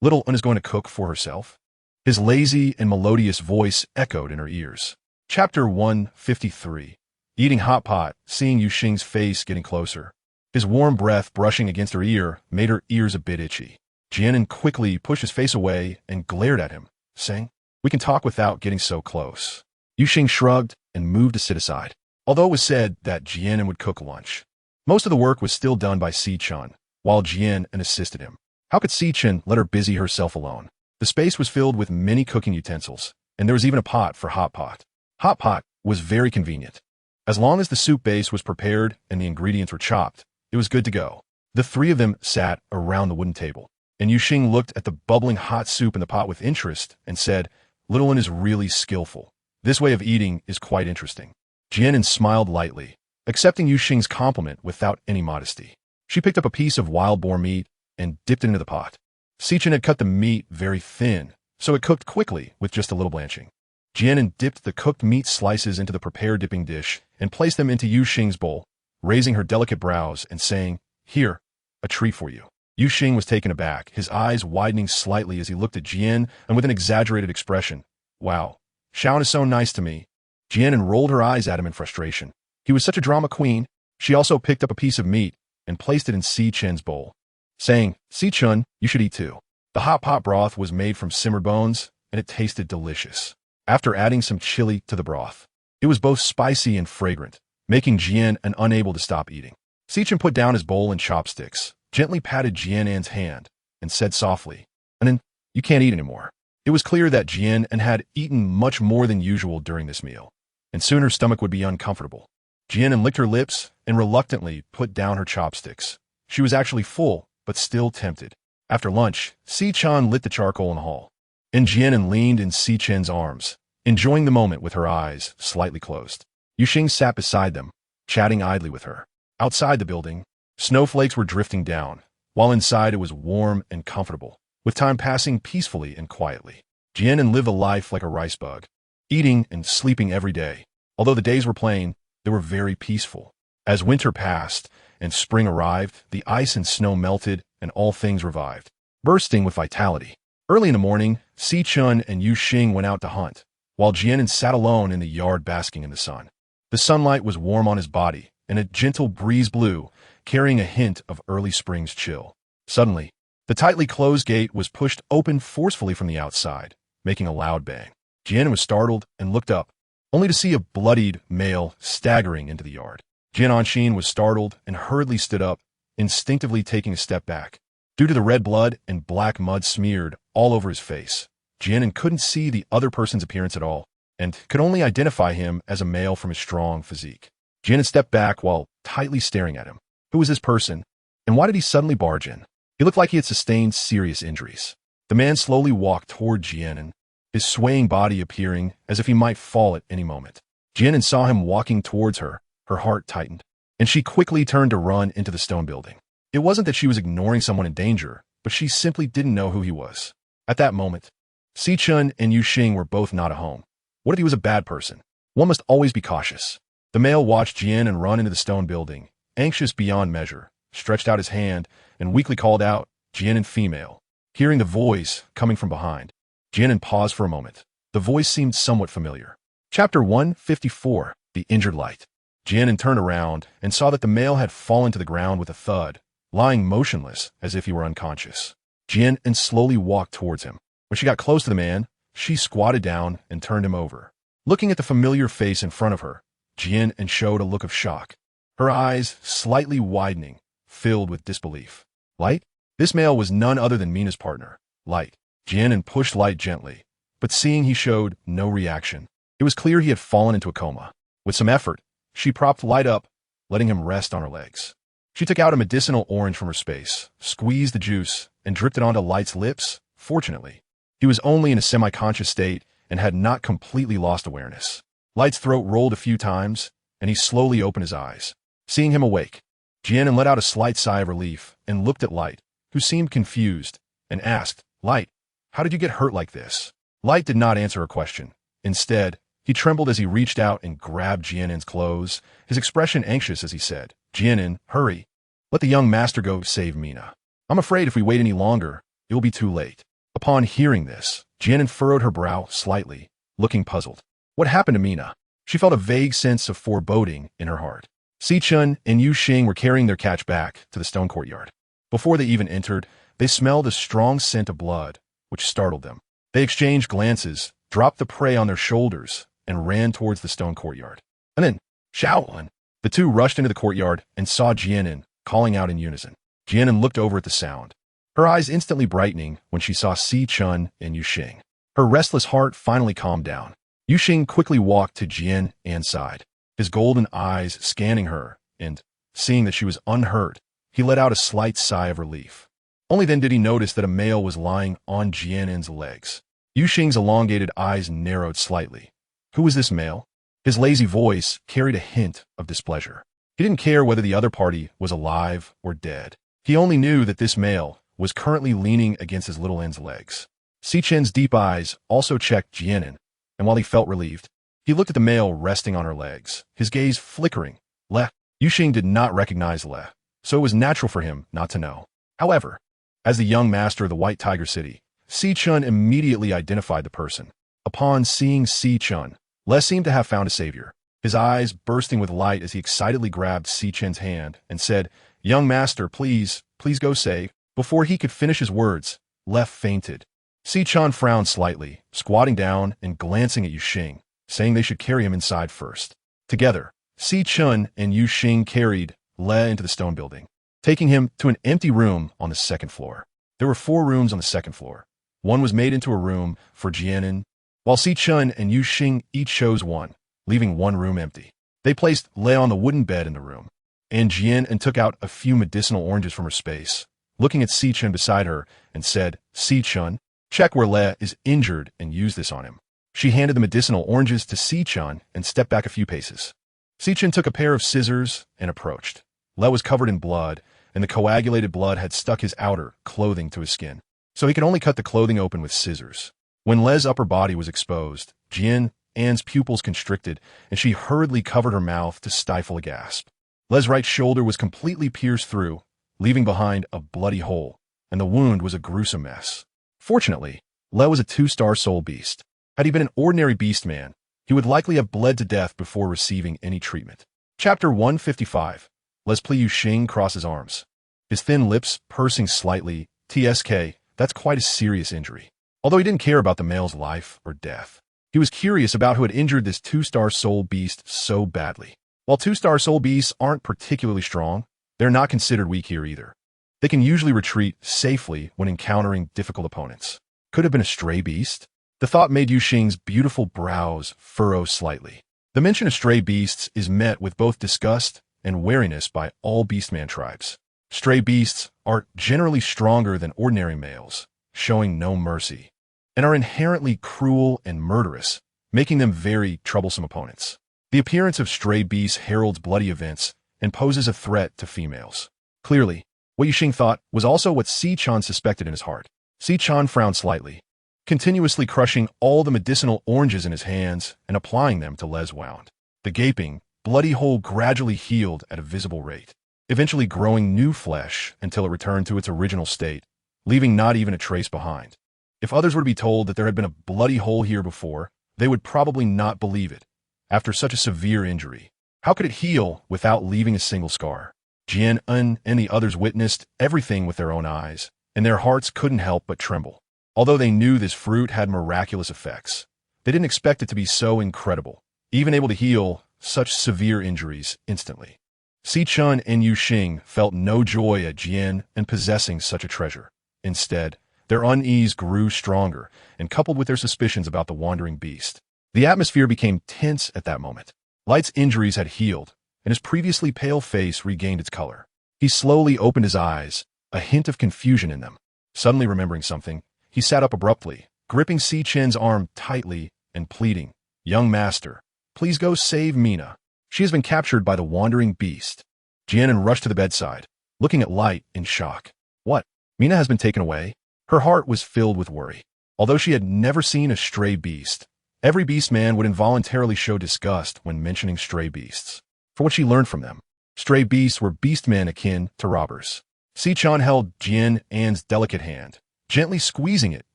Little Un is going to cook for herself? His lazy and melodious voice echoed in her ears. Chapter 153. Eating hot pot, seeing Yuxing's face getting closer. His warm breath brushing against her ear made her ears a bit itchy. Jian An quickly pushed his face away and glared at him, saying, "We can talk without getting so close." Yuxing shrugged and moved to sit aside. Although it was said that Jian An would cook lunch, most of the work was still done by Si-chun, while Jian An assisted him. How could Si-chun let her busy herself alone? The space was filled with many cooking utensils, and there was even a pot for hot pot. Hot pot was very convenient. As long as the soup base was prepared and the ingredients were chopped, it was good to go. The three of them sat around the wooden table, and Yuxing looked at the bubbling hot soup in the pot with interest and said, "Little one is really skillful. This way of eating is quite interesting." Jian An smiled lightly, accepting Yuxing's compliment without any modesty. She picked up a piece of wild boar meat and dipped it into the pot. Si-chun had cut the meat very thin, so it cooked quickly with just a little blanching. Jian An dipped the cooked meat slices into the prepared dipping dish and placed them into Yuxing's bowl, raising her delicate brows and saying, "Here, a treat for you." Yuxing was taken aback, his eyes widening slightly as he looked at Jian An with an exaggerated expression. "Wow, Shaun is so nice to me." Jian An rolled her eyes at him in frustration. He was such a drama queen. She also picked up a piece of meat and placed it in Si-chun's bowl, saying, "Si-chun, you should eat too." The hot pot broth was made from simmered bones, and it tasted delicious. After adding some chili to the broth, it was both spicy and fragrant, making Jian An unable to stop eating. Si-chun put down his bowl and chopsticks, gently patted Jian An's hand, and said softly, "Anan, you can't eat anymore." It was clear that Jian An had eaten much more than usual during this meal, and soon her stomach would be uncomfortable. Jian An licked her lips and reluctantly put down her chopsticks. She was actually full, but still tempted. After lunch, Si-chun lit the charcoal in the hall, and Jian An leaned in Si-chun's arms, enjoying the moment with her eyes slightly closed. Yuxing sat beside them, chatting idly with her. Outside the building, snowflakes were drifting down, while inside it was warm and comfortable, with time passing peacefully and quietly. Jian An lived a life like a rice bug, eating and sleeping every day. Although the days were plain, they were very peaceful. As winter passed and spring arrived, the ice and snow melted and all things revived, bursting with vitality. Early in the morning, Si-chun and Yuxing went out to hunt, while Jian An sat alone in the yard basking in the sun. The sunlight was warm on his body, and a gentle breeze blew, carrying a hint of early spring's chill. Suddenly, the tightly closed gate was pushed open forcefully from the outside, making a loud bang. Jian An was startled and looked up, only to see a bloodied male staggering into the yard. Jian An was startled and hurriedly stood up, instinctively taking a step back. Due to the red blood and black mud smeared all over his face, Jian An couldn't see the other person's appearance at all, and could only identify him as a male from his strong physique. Jian An stepped back while tightly staring at him. Who was this person, and why did he suddenly barge in? He looked like he had sustained serious injuries. The man slowly walked toward Jian An, his swaying body appearing as if he might fall at any moment. Jian An saw him walking towards her, her heart tightened, and she quickly turned to run into the stone building. It wasn't that she was ignoring someone in danger, but she simply didn't know who he was. At that moment, Si-chun and Yuxing were both not at home. What if he was a bad person? One must always be cautious. The male watched Jian An run into the stone building, anxious beyond measure, stretched out his hand, and weakly called out, "Jian An female." Hearing the voice coming from behind, Jian An paused for a moment. The voice seemed somewhat familiar. Chapter 154. The Injured Light. Jian An turned around and saw that the male had fallen to the ground with a thud, lying motionless as if he were unconscious. Jian An slowly walked towards him. When she got close to the man, she squatted down and turned him over. Looking at the familiar face in front of her, Jian An showed a look of shock, her eyes slightly widening, filled with disbelief. Light? This male was none other than Mina's partner, Light. Jian An pushed Light gently, but seeing he showed no reaction, it was clear he had fallen into a coma. With some effort, she propped Light up, letting him rest on her legs. She took out a medicinal orange from her space, squeezed the juice, and dripped it onto Light's lips. Fortunately, he was only in a semi-conscious state and had not completely lost awareness. Light's throat rolled a few times, and he slowly opened his eyes. Seeing him awake, Jian An let out a slight sigh of relief and looked at Light, who seemed confused, and asked, "Light, how did you get hurt like this?" Light did not answer her question. Instead, he trembled as he reached out and grabbed Jian An's clothes, his expression anxious as he said, Jian An, hurry. Let the young master go save Mina. I'm afraid if we wait any longer, it will be too late. Upon hearing this, Jian An furrowed her brow slightly, looking puzzled. What happened to Mina? She felt a vague sense of foreboding in her heart. Si-chun and Yu Xing were carrying their catch back to the stone courtyard. Before they even entered, they smelled a strong scent of blood, which startled them. They exchanged glances, dropped the prey on their shoulders, and ran towards the stone courtyard. And then, Shaolin! The two rushed into the courtyard and saw Jian An calling out in unison. Jian An looked over at the sound, her eyes instantly brightening when she saw Si-chun and Yu Xing. Her restless heart finally calmed down. Yu Xing quickly walked to Jian An's side, his golden eyes scanning her, and, seeing that she was unhurt, he let out a slight sigh of relief. Only then did he notice that a male was lying on Jian An's legs. Yu Xing's elongated eyes narrowed slightly. Who was this male? His lazy voice carried a hint of displeasure. He didn't care whether the other party was alive or dead. He only knew that this male was currently leaning against his little N's legs. Si-chun's deep eyes also checked Jian An, and while he felt relieved, he looked at the male resting on her legs, his gaze flickering. Le. Yu Xing did not recognize Le, so it was natural for him not to know. However, as the young master of the White Tiger City, Si-chun immediately identified the person. Upon seeing Si-chun, Le seemed to have found a savior, his eyes bursting with light as he excitedly grabbed Si-chun's hand and said, "Young master, please go save." Before he could finish his words, Le fainted. Si-chun frowned slightly, squatting down and glancing at Yu Xing, saying they should carry him inside first. Together, Si-chun and Yu Xing carried Le into the stone building, taking him to an empty room on the second floor. There were 4 rooms on the second floor. One was made into a room for Jian An, while Si-chun and Yu Xing each chose one, leaving one room empty. They placed Le on the wooden bed in the room, and Jian An took out a few medicinal oranges from her space, looking at Si-chun beside her, and said, "Si-chun, check where Le is injured and use this on him." She handed the medicinal oranges to Si-chun and stepped back a few paces. Si-chun took a pair of scissors and approached. Le was covered in blood, and the coagulated blood had stuck his outer clothing to his skin, so he could only cut the clothing open with scissors. When Le's upper body was exposed, Jian An's pupils constricted, and she hurriedly covered her mouth to stifle a gasp. Le's right shoulder was completely pierced through, leaving behind a bloody hole, and the wound was a gruesome mess. Fortunately, Le was a 2-star soul beast. Had he been an ordinary beast man, he would likely have bled to death before receiving any treatment. Chapter 155. Leslie Yu Xing crosses arms, his thin lips pursing slightly. TSK, that's quite a serious injury. Although he didn't care about the male's life or death, he was curious about who had injured this 2-star soul beast so badly. While 2-star soul beasts aren't particularly strong, they're not considered weak here either. They can usually retreat safely when encountering difficult opponents. Could have been a stray beast? The thought made Yu Xing's beautiful brows furrow slightly. The mention of stray beasts is met with both disgust and wariness by all beastman tribes. Stray beasts are generally stronger than ordinary males, showing no mercy, and are inherently cruel and murderous, making them very troublesome opponents. The appearance of stray beasts heralds bloody events and poses a threat to females. Clearly, what Yu Xing thought was also what Si-chun suspected in his heart. Si-chun frowned slightly, continuously crushing all the medicinal oranges in his hands and applying them to Le's wound. The gaping, bloody hole gradually healed at a visible rate, eventually growing new flesh until it returned to its original state, leaving not even a trace behind. If others were to be told that there had been a bloody hole here before, they would probably not believe it. After such a severe injury, how could it heal without leaving a single scar? Jian An and the others witnessed everything with their own eyes, and their hearts couldn't help but tremble. Although they knew this fruit had miraculous effects, they didn't expect it to be so incredible, even able to heal such severe injuries instantly. Si-chun and Yu Xing felt no joy at Jian An possessing such a treasure. Instead, their unease grew stronger, and coupled with their suspicions about the wandering beast, the atmosphere became tense at that moment. Light's injuries had healed, and his previously pale face regained its color. He slowly opened his eyes, a hint of confusion in them. Suddenly remembering something, he sat up abruptly, gripping Si-chun's arm tightly and pleading, "Young master, please go save Mina. She has been captured by the wandering beast." Jian An rushed to the bedside, looking at Light in shock. What? Mina has been taken away? Her heart was filled with worry. Although she had never seen a stray beast, every beast man would involuntarily show disgust when mentioning stray beasts. For what she learned from them, Stray beasts were beastmen akin to robbers. Si-chan held Jian An's delicate hand, gently squeezing it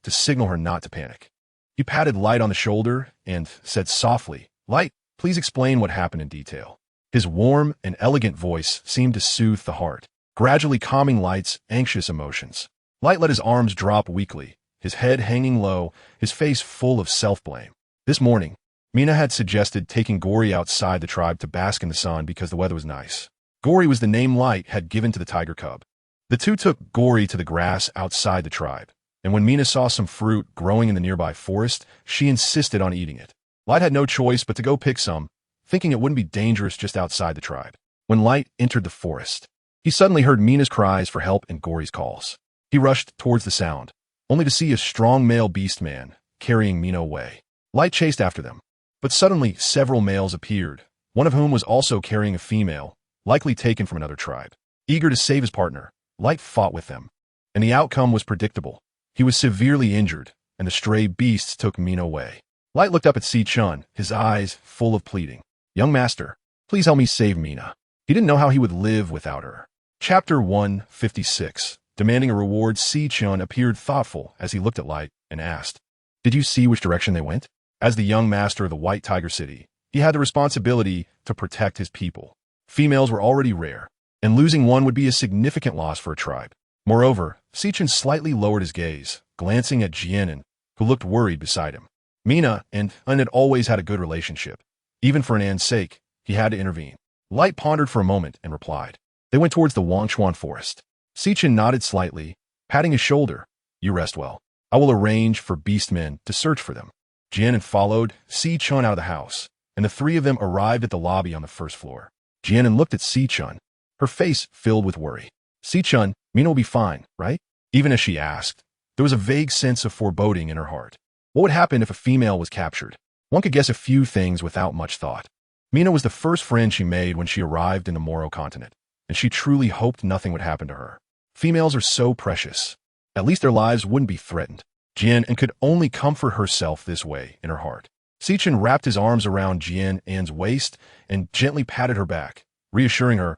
to signal her not to panic. He patted Light on the shoulder and said softly, "Light, please explain what happened in detail." His warm and elegant voice seemed to soothe the heart, gradually calming Light's anxious emotions. Light let his arms drop weakly, his head hanging low, his face full of self-blame. This morning, Mina had suggested taking Gory outside the tribe to bask in the sun because the weather was nice. Gory was the name Light had given to the tiger cub. The two took Gory to the grass outside the tribe, and when Mina saw some fruit growing in the nearby forest, she insisted on eating it. Light had no choice but to go pick some, thinking it wouldn't be dangerous just outside the tribe. When Light entered the forest, he suddenly heard Mina's cries for help and Gory's calls. He rushed towards the sound, only to see a strong male beast man carrying Mina away. Light chased after them, but suddenly several males appeared, one of whom was also carrying a female, likely taken from another tribe. Eager to save his partner, Light fought with them, and the outcome was predictable. He was severely injured, and the stray beasts took Mina away. Light looked up at Si-chan, his eyes full of pleading. "Young master, please help me save Mina." He didn't know how he would live without her. Chapter 156. Demanding a reward, Si-chan appeared thoughtful as he looked at Light and asked, "Did you see which direction they went?" As the young master of the White Tiger City, he had the responsibility to protect his people. Females were already rare, and losing one would be a significant loss for a tribe. Moreover, Si-chan slightly lowered his gaze, glancing at Jian An, who looked worried beside him. Mina and An had always had a good relationship. Even for An's sake, he had to intervene. Light pondered for a moment and replied. They went towards the Wangshuan forest. Si-chan nodded slightly, patting his shoulder. "You rest well. I will arrange for beastmen to search for them." Jian An followed Si-chan out of the house, and the three of them arrived at the lobby on the first floor. Jian An looked at Si-chan, her face filled with worry. "Si-chan, Mina will be fine, right?" Even as she asked, there was a vague sense of foreboding in her heart. What would happen if a female was captured? One could guess a few things without much thought. Mina was the first friend she made when she arrived in the Moro continent, and she truly hoped nothing would happen to her. Females are so precious. At least their lives wouldn't be threatened. Jian An could only comfort herself this way in her heart. Si-chan wrapped his arms around Jian An's waist and gently patted her back, reassuring her,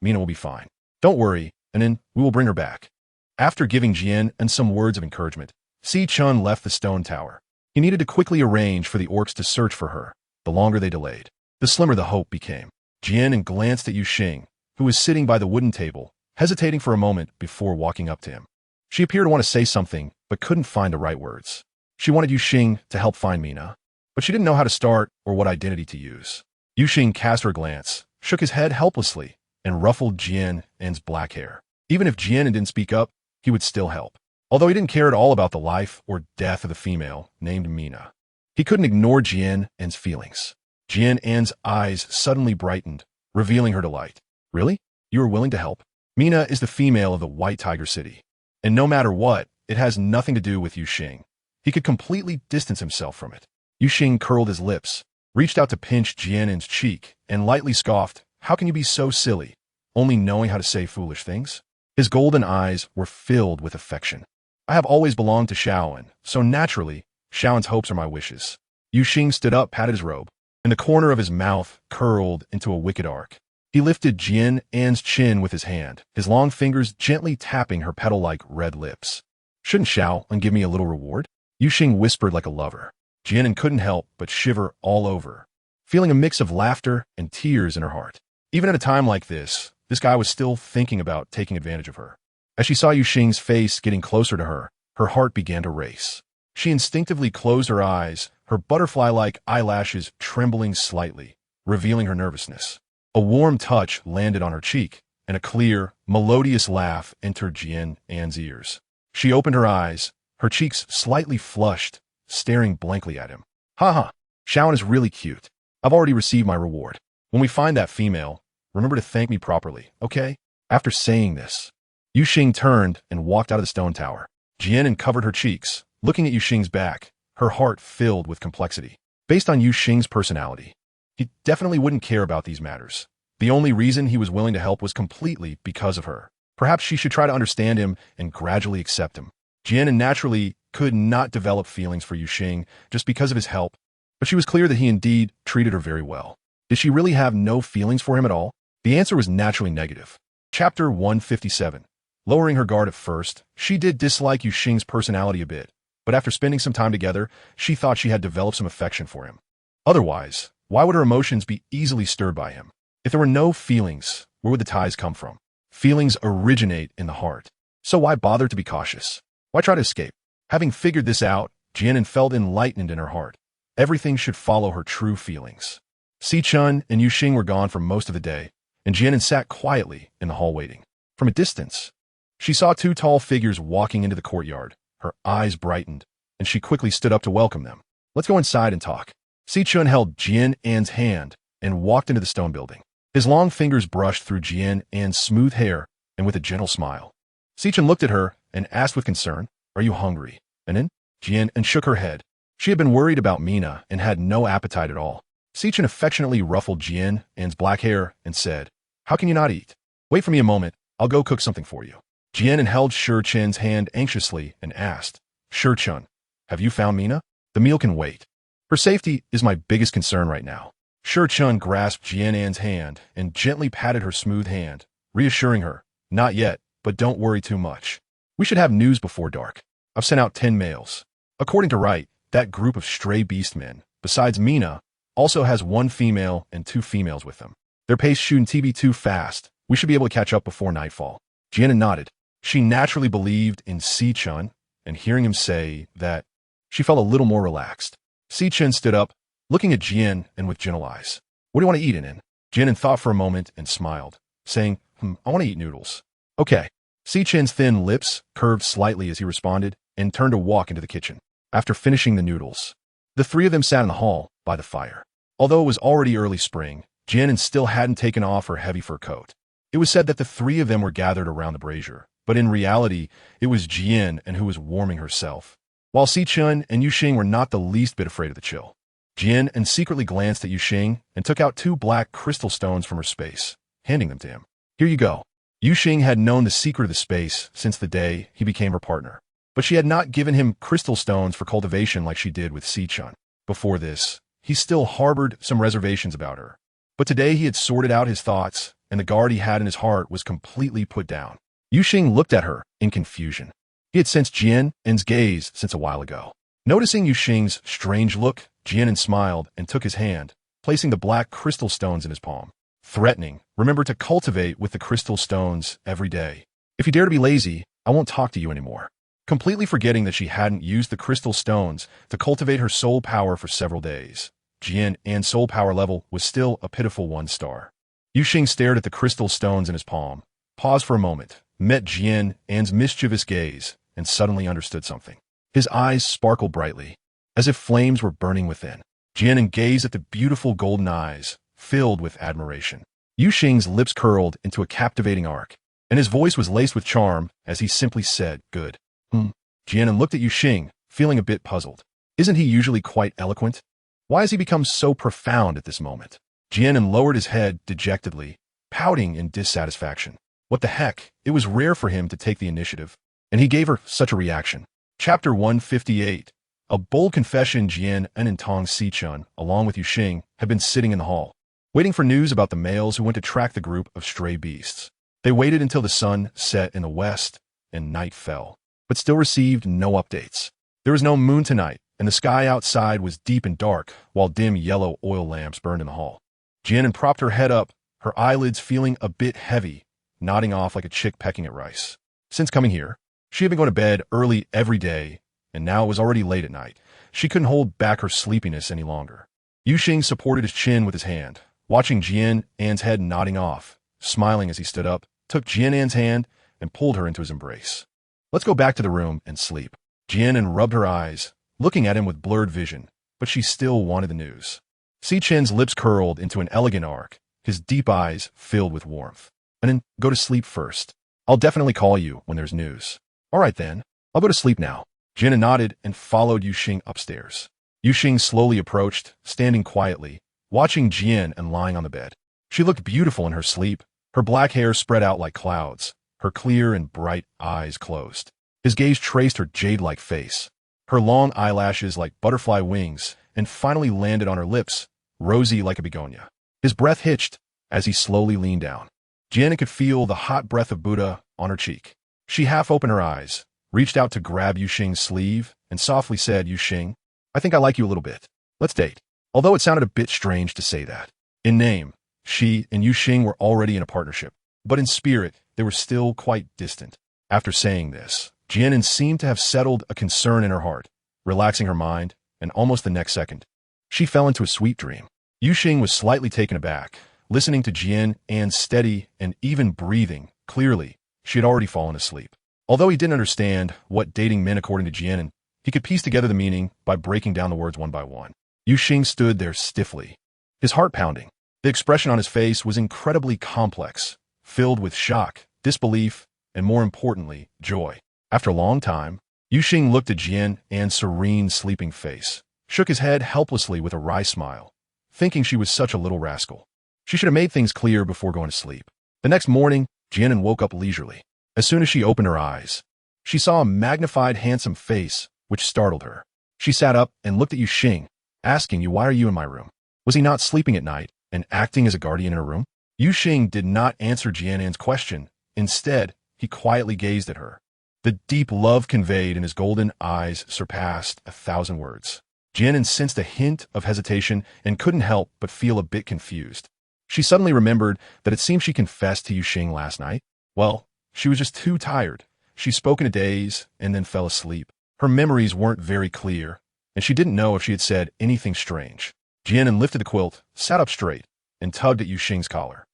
Mina will be fine. Don't worry, and then we will bring her back." After giving Jian An some words of encouragement, Si-chan left the stone tower. He needed to quickly arrange for the orcs to search for her. The longer they delayed, the slimmer the hope became. Jian An glanced at Yuxing, who was sitting by the wooden table, hesitating for a moment before walking up to him. She appeared to want to say something, but couldn't find the right words. She wanted Yuxing to help find Mina, but she didn't know how to start or what identity to use. Yuxing cast her a glance, shook his head helplessly, and ruffled Jian An's black hair. Even if Jian An didn't speak up, he would still help. Although he didn't care at all about the life or death of the female named Mina, he couldn't ignore Jian An's feelings. Jian An's eyes suddenly brightened, revealing her delight. "Really? You are willing to help?" Mina is the female of the White Tiger City, and no matter what, it has nothing to do with Yuxing. He could completely distance himself from it. Yuxing curled his lips, reached out to pinch Jian An's cheek, and lightly scoffed, "How can you be so silly, only knowing how to say foolish things?" His golden eyes were filled with affection. "I have always belonged to Shaoan, so naturally, Shaoan's hopes are my wishes." Yuxing stood up, patted his robe, and the corner of his mouth curled into a wicked arc. He lifted Jian An's chin with his hand, his long fingers gently tapping her petal-like red lips. "Shouldn't Shaoan give me a little reward?" Yuxing whispered like a lover. Jian An couldn't help but shiver all over, feeling a mix of laughter and tears in her heart. Even at a time like this guy was still thinking about taking advantage of her. As she saw Yuxing's face getting closer to her, her heart began to race. She instinctively closed her eyes, her butterfly-like eyelashes trembling slightly, revealing her nervousness. A warm touch landed on her cheek, and a clear, melodious laugh entered Jian An's ears. She opened her eyes, her cheeks slightly flushed, staring blankly at him. "Ha, Shaoan is really cute. I've already received my reward. When we find that female, remember to thank me properly, okay?" After saying this, Yuxing turned and walked out of the stone tower. Jian An covered her cheeks, looking at Yuxing's back, her heart filled with complexity. Based on Yuxing's personality, he definitely wouldn't care about these matters. The only reason he was willing to help was completely because of her. Perhaps she should try to understand him and gradually accept him. Jian An naturally could not develop feelings for Yuxing just because of his help, but she was clear that he indeed treated her very well. Did she really have no feelings for him at all? The answer was naturally negative. Chapter 157. Lowering her guard at first, she did dislike Yu Xing's personality a bit, but after spending some time together, she thought she had developed some affection for him. Otherwise, why would her emotions be easily stirred by him? If there were no feelings, where would the ties come from? Feelings originate in the heart. So why bother to be cautious? Why try to escape? Having figured this out, Jian An felt enlightened in her heart. Everything should follow her true feelings. Si-chun and Yu Xing were gone for most of the day, and Jian An sat quietly in the hall waiting. From a distance, she saw two tall figures walking into the courtyard. Her eyes brightened, and she quickly stood up to welcome them. Let's go inside and talk. Si-chun held Jian An's hand and walked into the stone building. His long fingers brushed through Jian An's smooth hair and with a gentle smile. Si-chun looked at her and asked with concern, "Are you hungry?" And then Jian An shook her head. She had been worried about Mina and had no appetite at all. Si-chun affectionately ruffled Jian An's black hair and said, "How can you not eat? Wait for me a moment. I'll go cook something for you." Jian An held Shi-chun's hand anxiously and asked, "Shi-chun, have you found Mina? The meal can wait. Her safety is my biggest concern right now." Shi-chun grasped Jian An's hand and gently patted her smooth hand, reassuring her, "Not yet, but don't worry too much. We should have news before dark. I've sent out 10 males. According to Wright, that group of stray beast men, besides Mina, also has 1 female and 2 females with them. Their pace shouldn't be too fast. We should be able to catch up before nightfall." Jian An nodded. She naturally believed in Si-chun, and hearing him say that, she felt a little more relaxed. Si-chun stood up, looking at Jian An with gentle eyes. "What do you want to eat, An? Jian An thought for a moment and smiled, saying, "I want to eat noodles." "Okay." Si-chun's thin lips curved slightly as he responded and turned to walk into the kitchen. After finishing the noodles, the three of them sat in the hall by the fire. Although it was already early spring, Jian An still hadn't taken off her heavy fur coat. It was said that the three of them were gathered around the brazier, but in reality, it was Jian An who was warming herself. While Si-chun and Yu Xing were not the least bit afraid of the chill, Jian An secretly glanced at Yu Xing and took out 2 black crystal stones from her space, handing them to him. "Here you go." Yu Xing had known the secret of the space since the day he became her partner, but she had not given him crystal stones for cultivation like she did with Si-chun. Before this, he still harbored some reservations about her. But today he had sorted out his thoughts, and the guard he had in his heart was completely put down. Yu Xing looked at her in confusion. He had sensed Jian An's gaze since a while ago. Noticing Yu Xing's strange look, Jian An smiled and took his hand, placing the black crystal stones in his palm. Threatening, "Remember to cultivate with the crystal stones every day. If you dare to be lazy, I won't talk to you anymore." Completely forgetting that she hadn't used the crystal stones to cultivate her soul power for several days, Jian An's soul power level was still a pitiful 1 star. Yu Xing stared at the crystal stones in his palm, paused for a moment, met Jian An's mischievous gaze, and suddenly understood something. His eyes sparkled brightly, as if flames were burning within. Jian An gazed at the beautiful golden eyes, filled with admiration. Yu Xing's lips curled into a captivating arc, and his voice was laced with charm as he simply said, "Good." Jian An looked at Yu Xing, feeling a bit puzzled. Isn't he usually quite eloquent? Why has he become so profound at this moment? Jian An lowered his head dejectedly, pouting in dissatisfaction. What the heck? It was rare for him to take the initiative, and he gave her such a reaction. Chapter 158. A bold confession. Jian An and Tong Si-chun, along with Yu Xing, had been sitting in the hall, waiting for news about the males who went to track the group of stray beasts. They waited until the sun set in the west and night fell, but still received no updates. There was no moon tonight, and the sky outside was deep and dark, while dim yellow oil lamps burned in the hall. Jian An propped her head up, her eyelids feeling a bit heavy, nodding off like a chick pecking at rice. Since coming here, she had been going to bed early every day, and now it was already late at night. She couldn't hold back her sleepiness any longer. Yu Xing supported his chin with his hand, watching Jian An's head nodding off, smiling as he stood up, took Jian An's hand, and pulled her into his embrace. "Let's go back to the room and sleep." Jian An rubbed her eyes, looking at him with blurred vision, but she still wanted the news. Si-chun's lips curled into an elegant arc, his deep eyes filled with warmth. "And then go to sleep first. I'll definitely call you when there's news." "All right then, I'll go to sleep now." Jian An nodded and followed Yu Xing upstairs. Yu Xing slowly approached, standing quietly, watching Jian An lying on the bed. She looked beautiful in her sleep, her black hair spread out like clouds, her clear and bright eyes closed. His gaze traced her jade-like face, her long eyelashes like butterfly wings, and finally landed on her lips, rosy like a begonia. His breath hitched, as he slowly leaned down. Jian An could feel the hot breath of Buddha on her cheek. She half opened her eyes, reached out to grab Yuxing's sleeve, and softly said, Yuxing, I think I like you a little bit. Let's date. Although it sounded a bit strange to say that. In name, she and Yuxing were already in a partnership, but in spirit, they were still quite distant. After saying this, Jian An seemed to have settled a concern in her heart, relaxing her mind, and almost the next second, she fell into a sweet dream. Yuxing was slightly taken aback, listening to Jian An's steady and even breathing. Clearly, she had already fallen asleep. Although he didn't understand what dating meant according to Jian An, he could piece together the meaning by breaking down the words one by one. Yuxing stood there stiffly, his heart pounding. The expression on his face was incredibly complex, filled with shock, disbelief, and more importantly, joy. After a long time, Yuxing looked at Jian An's serene, sleeping face, shook his head helplessly with a wry smile, thinking she was such a little rascal. She should have made things clear before going to sleep. The next morning, Jian An woke up leisurely. As soon as she opened her eyes, she saw a magnified, handsome face, which startled her. She sat up and looked at Yuxing, asking, why are you in my room? Was he not sleeping at night and acting as a guardian in her room? Yuxing did not answer Jian An's question. Instead, he quietly gazed at her. The deep love conveyed in his golden eyes surpassed 1,000 words. Jian An sensed a hint of hesitation and couldn't help but feel a bit confused. She suddenly remembered that it seemed she confessed to Yuxing last night. Well, she was just too tired. She spoke in a daze and then fell asleep. Her memories weren't very clear, and she didn't know if she had said anything strange. Jian An lifted the quilt, sat up straight, and tugged at Yuxing's collar,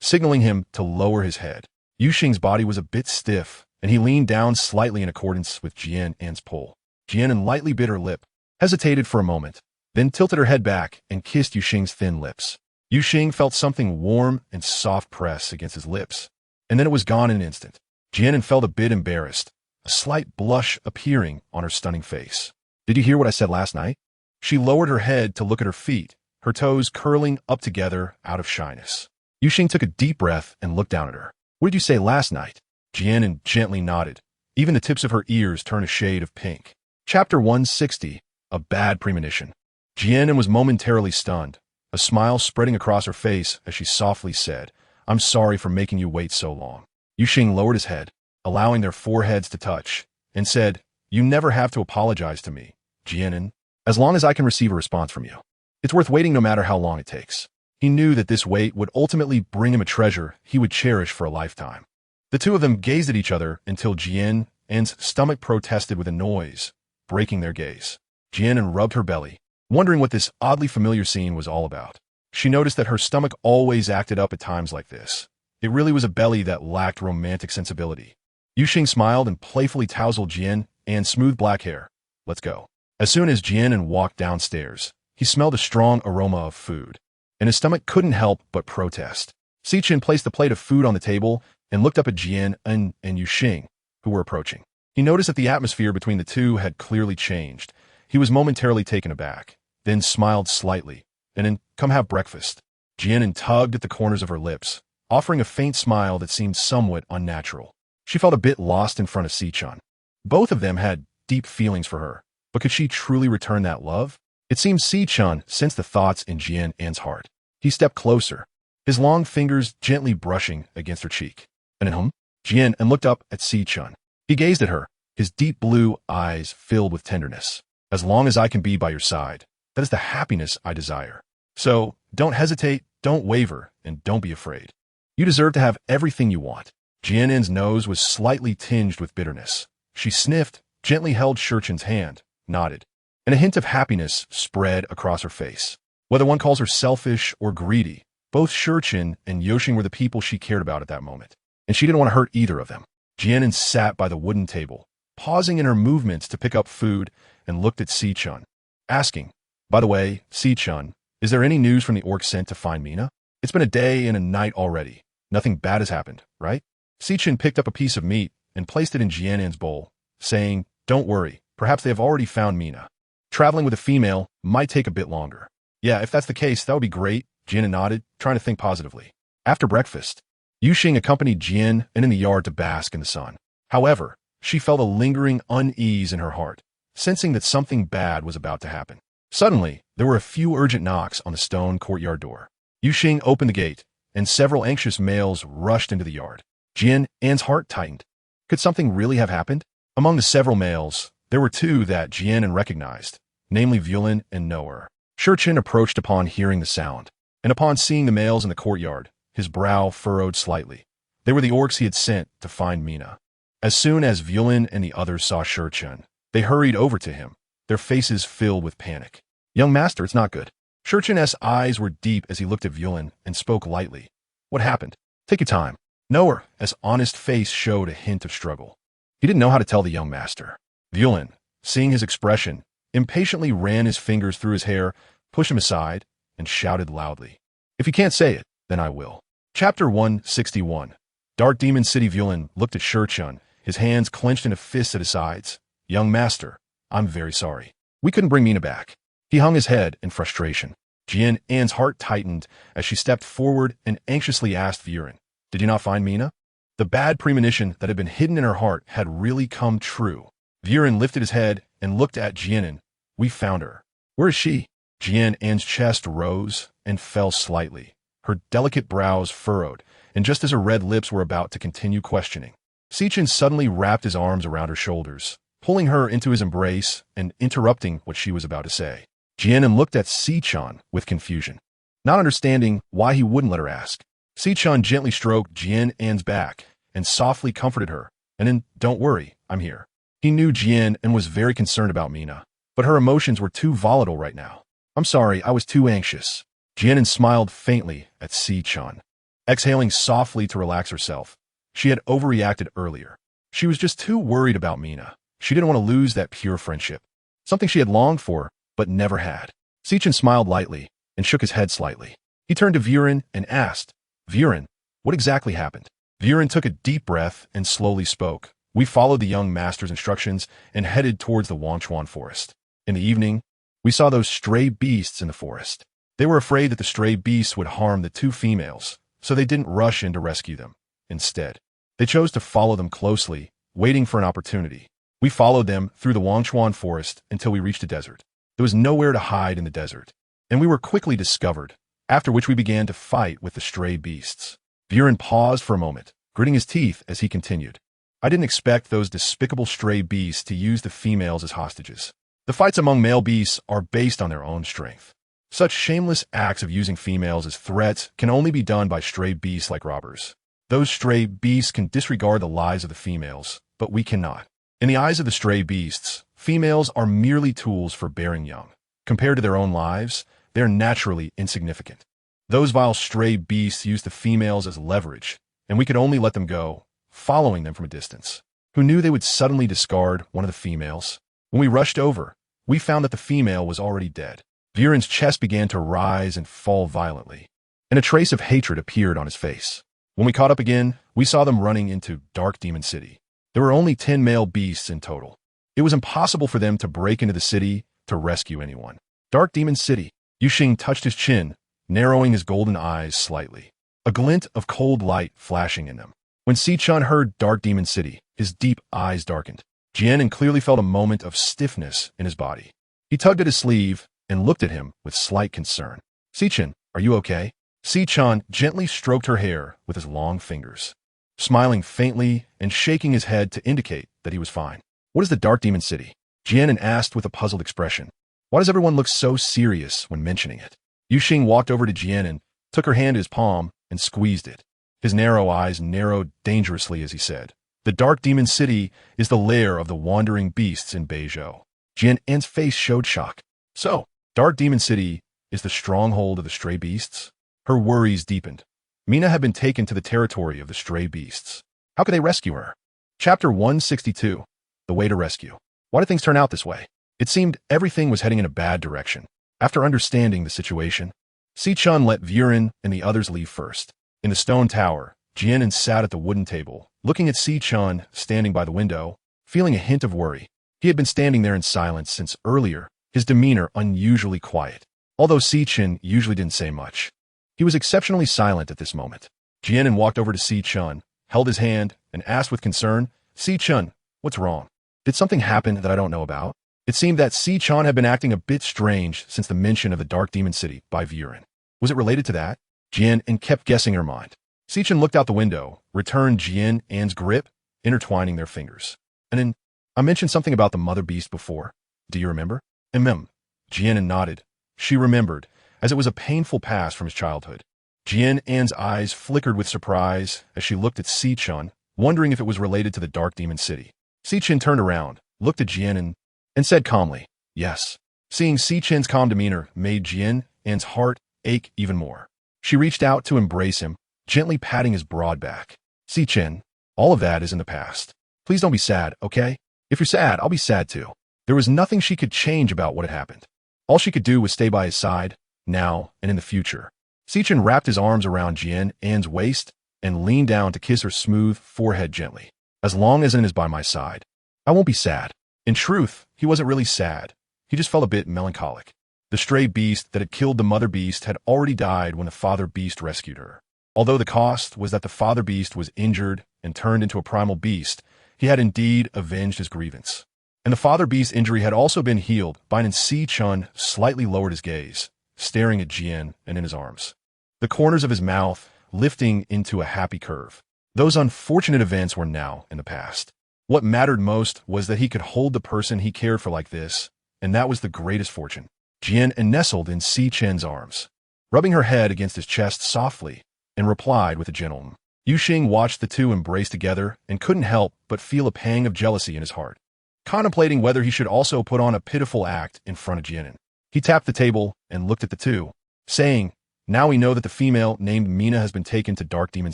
signaling him to lower his head. Yuxing's body was a bit stiff, and he leaned down slightly in accordance with Jian An's pull. Jian An lightly bit her lip, hesitated for a moment, then tilted her head back and kissed Yuxing's thin lips. Yuxing felt something warm and soft press against his lips, and then it was gone in an instant. Jian An felt a bit embarrassed, a slight blush appearing on her stunning face. Did you hear what I said last night? She lowered her head to look at her feet, her toes curling up together out of shyness. Yuxing took a deep breath and looked down at her. What did you say last night? Jian An gently nodded. Even the tips of her ears turned a shade of pink. Chapter 160, A Bad Premonition. Jian An was momentarily stunned, a smile spreading across her face as she softly said, I'm sorry for making you wait so long. Yuxing lowered his head, allowing their foreheads to touch, and said, You never have to apologize to me, Jian An, as long as I can receive a response from you. It's worth waiting no matter how long it takes. He knew that this wait would ultimately bring him a treasure he would cherish for a lifetime. The two of them gazed at each other until Jian An's stomach protested with a noise, breaking their gaze. Jian An rubbed her belly, wondering what this oddly familiar scene was all about. She noticed that her stomach always acted up at times like this. It really was a belly that lacked romantic sensibility. Yuxing smiled and playfully tousled Jian An's smooth black hair. Let's go. As soon as Jian An walked downstairs, he smelled a strong aroma of food, and his stomach couldn't help but protest. Sichin placed the plate of food on the table and looked up at Jian An and Yuxing, who were approaching. He noticed that the atmosphere between the two had clearly changed. He was momentarily taken aback, then smiled slightly, and then, come have breakfast. Jian An tugged at the corners of her lips, offering a faint smile that seemed somewhat unnatural. She felt a bit lost in front of Sichin. Both of them had deep feelings for her, but could she truly return that love? It seemed Sichin sensed the thoughts in Jian An's heart. He stepped closer, his long fingers gently brushing against her cheek. And Jian An looked up at Sichin. He gazed at her, his deep blue eyes filled with tenderness. As long as I can be by your side, that is the happiness I desire. So, don't hesitate, don't waver, and don't be afraid. You deserve to have everything you want. Jian An's nose was slightly tinged with bitterness. She sniffed, gently held Shurchin's hand, nodded, and a hint of happiness spread across her face. Whether one calls her selfish or greedy, both Shurchin and Yuxing were the people she cared about at that moment, and she didn't want to hurt either of them. Jian An sat by the wooden table, pausing in her movements to pick up food, and looked at Sichin, asking, By the way, Sichin, is there any news from the orc sent to find Mina? It's been a day and a night already. Nothing bad has happened, right? Sichin picked up a piece of meat and placed it in Jian An's bowl, saying, Don't worry, perhaps they have already found Mina. Traveling with a female might take a bit longer. Yeah, if that's the case, that would be great, Jian An nodded, trying to think positively. After breakfast, Yuxing accompanied Jian An in the yard to bask in the sun. However, she felt a lingering unease in her heart, sensing that something bad was about to happen. Suddenly, there were a few urgent knocks on the stone courtyard door. Yuxing opened the gate, and several anxious males rushed into the yard. Jian An's heart tightened. Could something really have happened? Among the several males, there were two that Jian An recognized, namely Violin and Noer. Shurchin approached upon hearing the sound, and upon seeing the males in the courtyard, his brow furrowed slightly. They were the orcs he had sent to find Mina. As soon as Violin and the others saw Shurchin, they hurried over to him, their faces filled with panic. "Young master, it's not good." Shurchin's eyes were deep as he looked at Violin and spoke lightly. "What happened? Take your time." Noer's honest face showed a hint of struggle. He didn't know how to tell the young master. Violin, seeing his expression, impatiently ran his fingers through his hair, pushed him aside, and shouted loudly, "If you can't say it, then I will." Chapter 161. Dark Demon City. Violin looked at Shurchin, his hands clenched in a fist at his sides. "Young master, I'm very sorry. We couldn't bring Mina back." He hung his head in frustration. Jian An's heart tightened as she stepped forward and anxiously asked Viren, "Did you not find Mina?" The bad premonition that had been hidden in her heart had really come true. Viren lifted his head and looked at Jian An. "We found her." "Where is she?" Jian An's chest rose and fell slightly. Her delicate brows furrowed, and just as her red lips were about to continue questioning, Sichin suddenly wrapped his arms around her shoulders, pulling her into his embrace and interrupting what she was about to say. Jian An looked at Sichin with confusion, not understanding why he wouldn't let her ask. Sichin gently stroked Jian An's back and softly comforted her, and then, "Don't worry, I'm here." He knew Jian An was very concerned about Mina, but her emotions were too volatile right now. "I'm sorry, I was too anxious." Jian An smiled faintly at Sichin, exhaling softly to relax herself. She had overreacted earlier. She was just too worried about Mina. She didn't want to lose that pure friendship, something she had longed for but never had. Sichin smiled lightly and shook his head slightly. He turned to Viren and asked, "Viren, what exactly happened?" Viren took a deep breath and slowly spoke. "We followed the young master's instructions and headed towards the Wanchuan forest. In the evening, we saw those stray beasts in the forest. They were afraid that the stray beasts would harm the two females, so they didn't rush in to rescue them. Instead, they chose to follow them closely, waiting for an opportunity. We followed them through the Wanchuan forest until we reached a desert. There was nowhere to hide in the desert, and we were quickly discovered, after which we began to fight with the stray beasts." Viren paused for a moment, gritting his teeth as he continued. "I didn't expect those despicable stray beasts to use the females as hostages. The fights among male beasts are based on their own strength. Such shameless acts of using females as threats can only be done by stray beasts like robbers. Those stray beasts can disregard the lives of the females, but we cannot. In the eyes of the stray beasts, females are merely tools for bearing young. Compared to their own lives, they are naturally insignificant. Those vile stray beasts use the females as leverage, and we could only let them go, following them from a distance. Who knew they would suddenly discard one of the females? When we rushed over, we found that the female was already dead." Viren's chest began to rise and fall violently, and a trace of hatred appeared on his face. When we caught up again, we saw them running into Dark Demon City. There were only 10 male beasts in total. It was impossible for them to break into the city to rescue anyone. Dark Demon City. Yuxing touched his chin, narrowing his golden eyes slightly, a glint of cold light flashing in them. When Sichin heard Dark Demon City, his deep eyes darkened. Jian An clearly felt a moment of stiffness in his body. He tugged at his sleeve and looked at him with slight concern. "Sichin, are you okay?" Sichin gently stroked her hair with his long fingers, smiling faintly and shaking his head to indicate that he was fine. "What is the Dark Demon City?" Jian An asked with a puzzled expression. "Why does everyone look so serious when mentioning it?" Yuxing walked over to Jian An, took her hand in his palm, and squeezed it. His narrow eyes narrowed dangerously as he said, "The Dark Demon City is the lair of the wandering beasts in Beizhou." Jian An's face showed shock. "So, Dark Demon City is the stronghold of the stray beasts?" Her worries deepened. Mina had been taken to the territory of the stray beasts. How could they rescue her? Chapter 162. The Way to Rescue. Why did things turn out this way? It seemed everything was heading in a bad direction. After understanding the situation, Sichin let Viren and the others leave first. In the stone tower, Jian An sat at the wooden table, looking at Sichin standing by the window, feeling a hint of worry. He had been standing there in silence since earlier, his demeanor unusually quiet. Although Sichin usually didn't say much, he was exceptionally silent at this moment. Jian An walked over to Sichin, held his hand, and asked with concern, "Sichin, what's wrong? Did something happen that I don't know about?" It seemed that Sichin had been acting a bit strange since the mention of the Dark Demon City by Viren. Was it related to that? Jian An kept guessing in her mind. Sichen looked out the window, returned Jian An's grip, intertwining their fingers. And then, I mentioned something about the mother beast before. Do you remember? Jian An nodded. She remembered, as it was a painful past from his childhood. Jian An's eyes flickered with surprise as she looked at Sichen, wondering if it was related to the Dark Demon City. Sichen turned around, looked at Jian An, and said calmly, yes. Seeing Sichen's calm demeanor made Jian An's heart ache even more. She reached out to embrace him, gently patting his broad back. Sichen, all of that is in the past. Please don't be sad, okay? If you're sad, I'll be sad too. There was nothing she could change about what had happened. All she could do was stay by his side, now and in the future. Sichen wrapped his arms around Jian An's waist and leaned down to kiss her smooth forehead gently. As long as An is by my side, I won't be sad. In truth, he wasn't really sad. He just felt a bit melancholic. The stray beast that had killed the mother beast had already died when the father beast rescued her. Although the cost was that the father beast was injured and turned into a primal beast, he had indeed avenged his grievance. And the father beast's injury had also been healed by an Si-chun slightly lowered his gaze, staring at Jian and in his arms. The corners of his mouth lifting into a happy curve. Those unfortunate events were now in the past. What mattered most was that he could hold the person he cared for like this, and that was the greatest fortune. Jian An nestled in Si-chen's arms, rubbing her head against his chest softly, and replied with a gentle Yuxing watched the two embrace together and couldn't help but feel a pang of jealousy in his heart, contemplating whether he should also put on a pitiful act in front of Jian An. He tapped the table and looked at the two, saying, now we know that the female named Mina has been taken to Dark Demon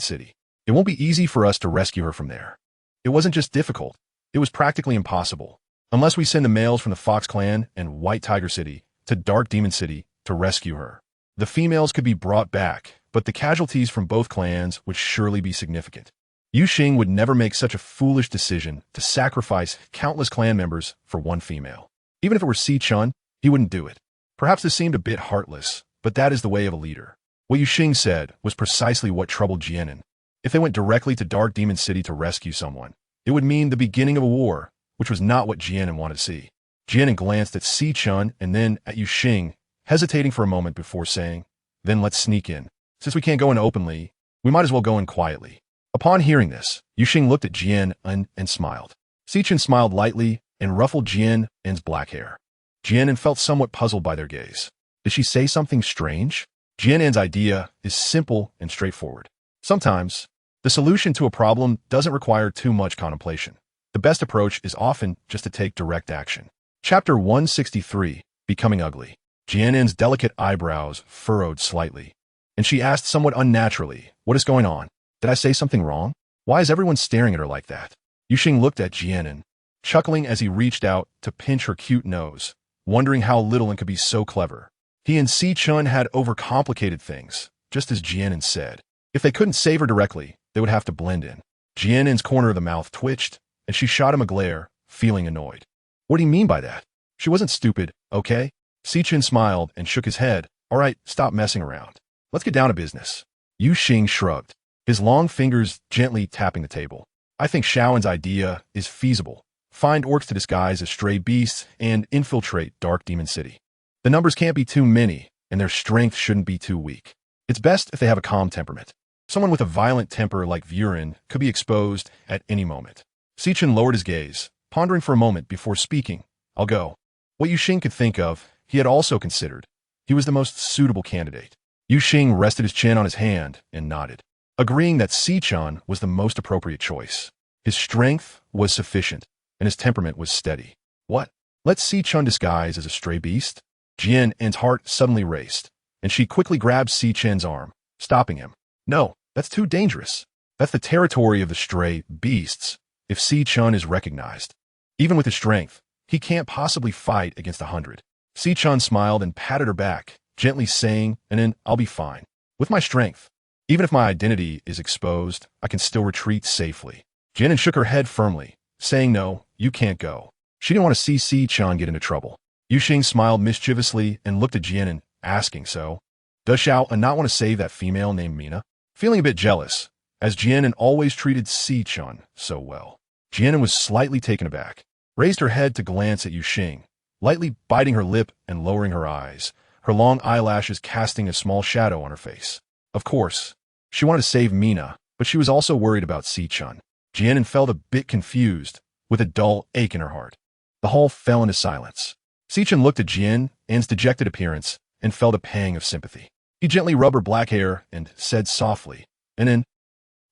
City. It won't be easy for us to rescue her from there. It wasn't just difficult, it was practically impossible, unless we send the males from the Fox Clan and White Tiger City to Dark Demon City to rescue her. The females could be brought back, but the casualties from both clans would surely be significant. Yuxing would never make such a foolish decision to sacrifice countless clan members for one female. Even if it were Si-chun, he wouldn't do it. Perhaps this seemed a bit heartless, but that is the way of a leader. What Yuxing said was precisely what troubled Jian An. If they went directly to Dark Demon City to rescue someone, it would mean the beginning of a war, which was not what Jian An wanted to see. Jian An glanced at Si-chun and then at Yuxing, hesitating for a moment before saying, then let's sneak in. Since we can't go in openly, we might as well go in quietly. Upon hearing this, Yuxing looked at Jian An and smiled. Si-chun smiled lightly and ruffled Jian An's black hair. Jian An felt somewhat puzzled by their gaze. Did she say something strange? Jian An's idea is simple and straightforward. Sometimes, the solution to a problem doesn't require too much contemplation. The best approach is often just to take direct action. Chapter 163, Becoming Ugly. Jian An's delicate eyebrows furrowed slightly, and she asked somewhat unnaturally, what is going on? Did I say something wrong? Why is everyone staring at her like that? Yuxing looked at Jian An, chuckling as he reached out to pinch her cute nose, wondering how little An could be so clever. He and Si-chun had overcomplicated things, just as Jian An said. If they couldn't save her directly, they would have to blend in. Jian An's corner of the mouth twitched, and she shot him a glare, feeling annoyed. What do you mean by that? She wasn't stupid, okay? Si-chun smiled and shook his head. All right, stop messing around. Let's get down to business. Yuxing shrugged, his long fingers gently tapping the table. I think Shaoan's idea is feasible. Find orcs to disguise as stray beasts and infiltrate Dark Demon City. The numbers can't be too many, and their strength shouldn't be too weak. It's best if they have a calm temperament. Someone with a violent temper like Vurin could be exposed at any moment. Si-chun lowered his gaze, pondering for a moment before speaking. I'll go. What Yuxing could think of, he had also considered. He was the most suitable candidate. Yuxing rested his chin on his hand and nodded, agreeing that Si-chun was the most appropriate choice. His strength was sufficient, and his temperament was steady. What? Let Si-chun disguise as a stray beast? Jian An's heart suddenly raced, and she quickly grabbed Si-chun's arm, stopping him. No, that's too dangerous. That's the territory of the stray beasts, if Si-chun is recognized. Even with his strength, he can't possibly fight against 100. Si-chun smiled and patted her back, gently saying, and then I'll be fine. With my strength, even if my identity is exposed, I can still retreat safely. Jian An shook her head firmly, saying no, you can't go. She didn't want to see Si-chun get into trouble. Yuxing smiled mischievously and looked at Jian An, asking so. Does Shao An not want to save that female named Mina? Feeling a bit jealous, as Jian An always treated Si-chun so well. Jian An was slightly taken aback, raised her head to glance at Yuxing, lightly biting her lip and lowering her eyes, her long eyelashes casting a small shadow on her face. Of course, she wanted to save Mina, but she was also worried about Si-chun. Jian An felt a bit confused, with a dull ache in her heart. The hall fell into silence. Si-chun looked at Jian An's dejected appearance and felt a pang of sympathy. He gently rubbed her black hair and said softly, "And then?"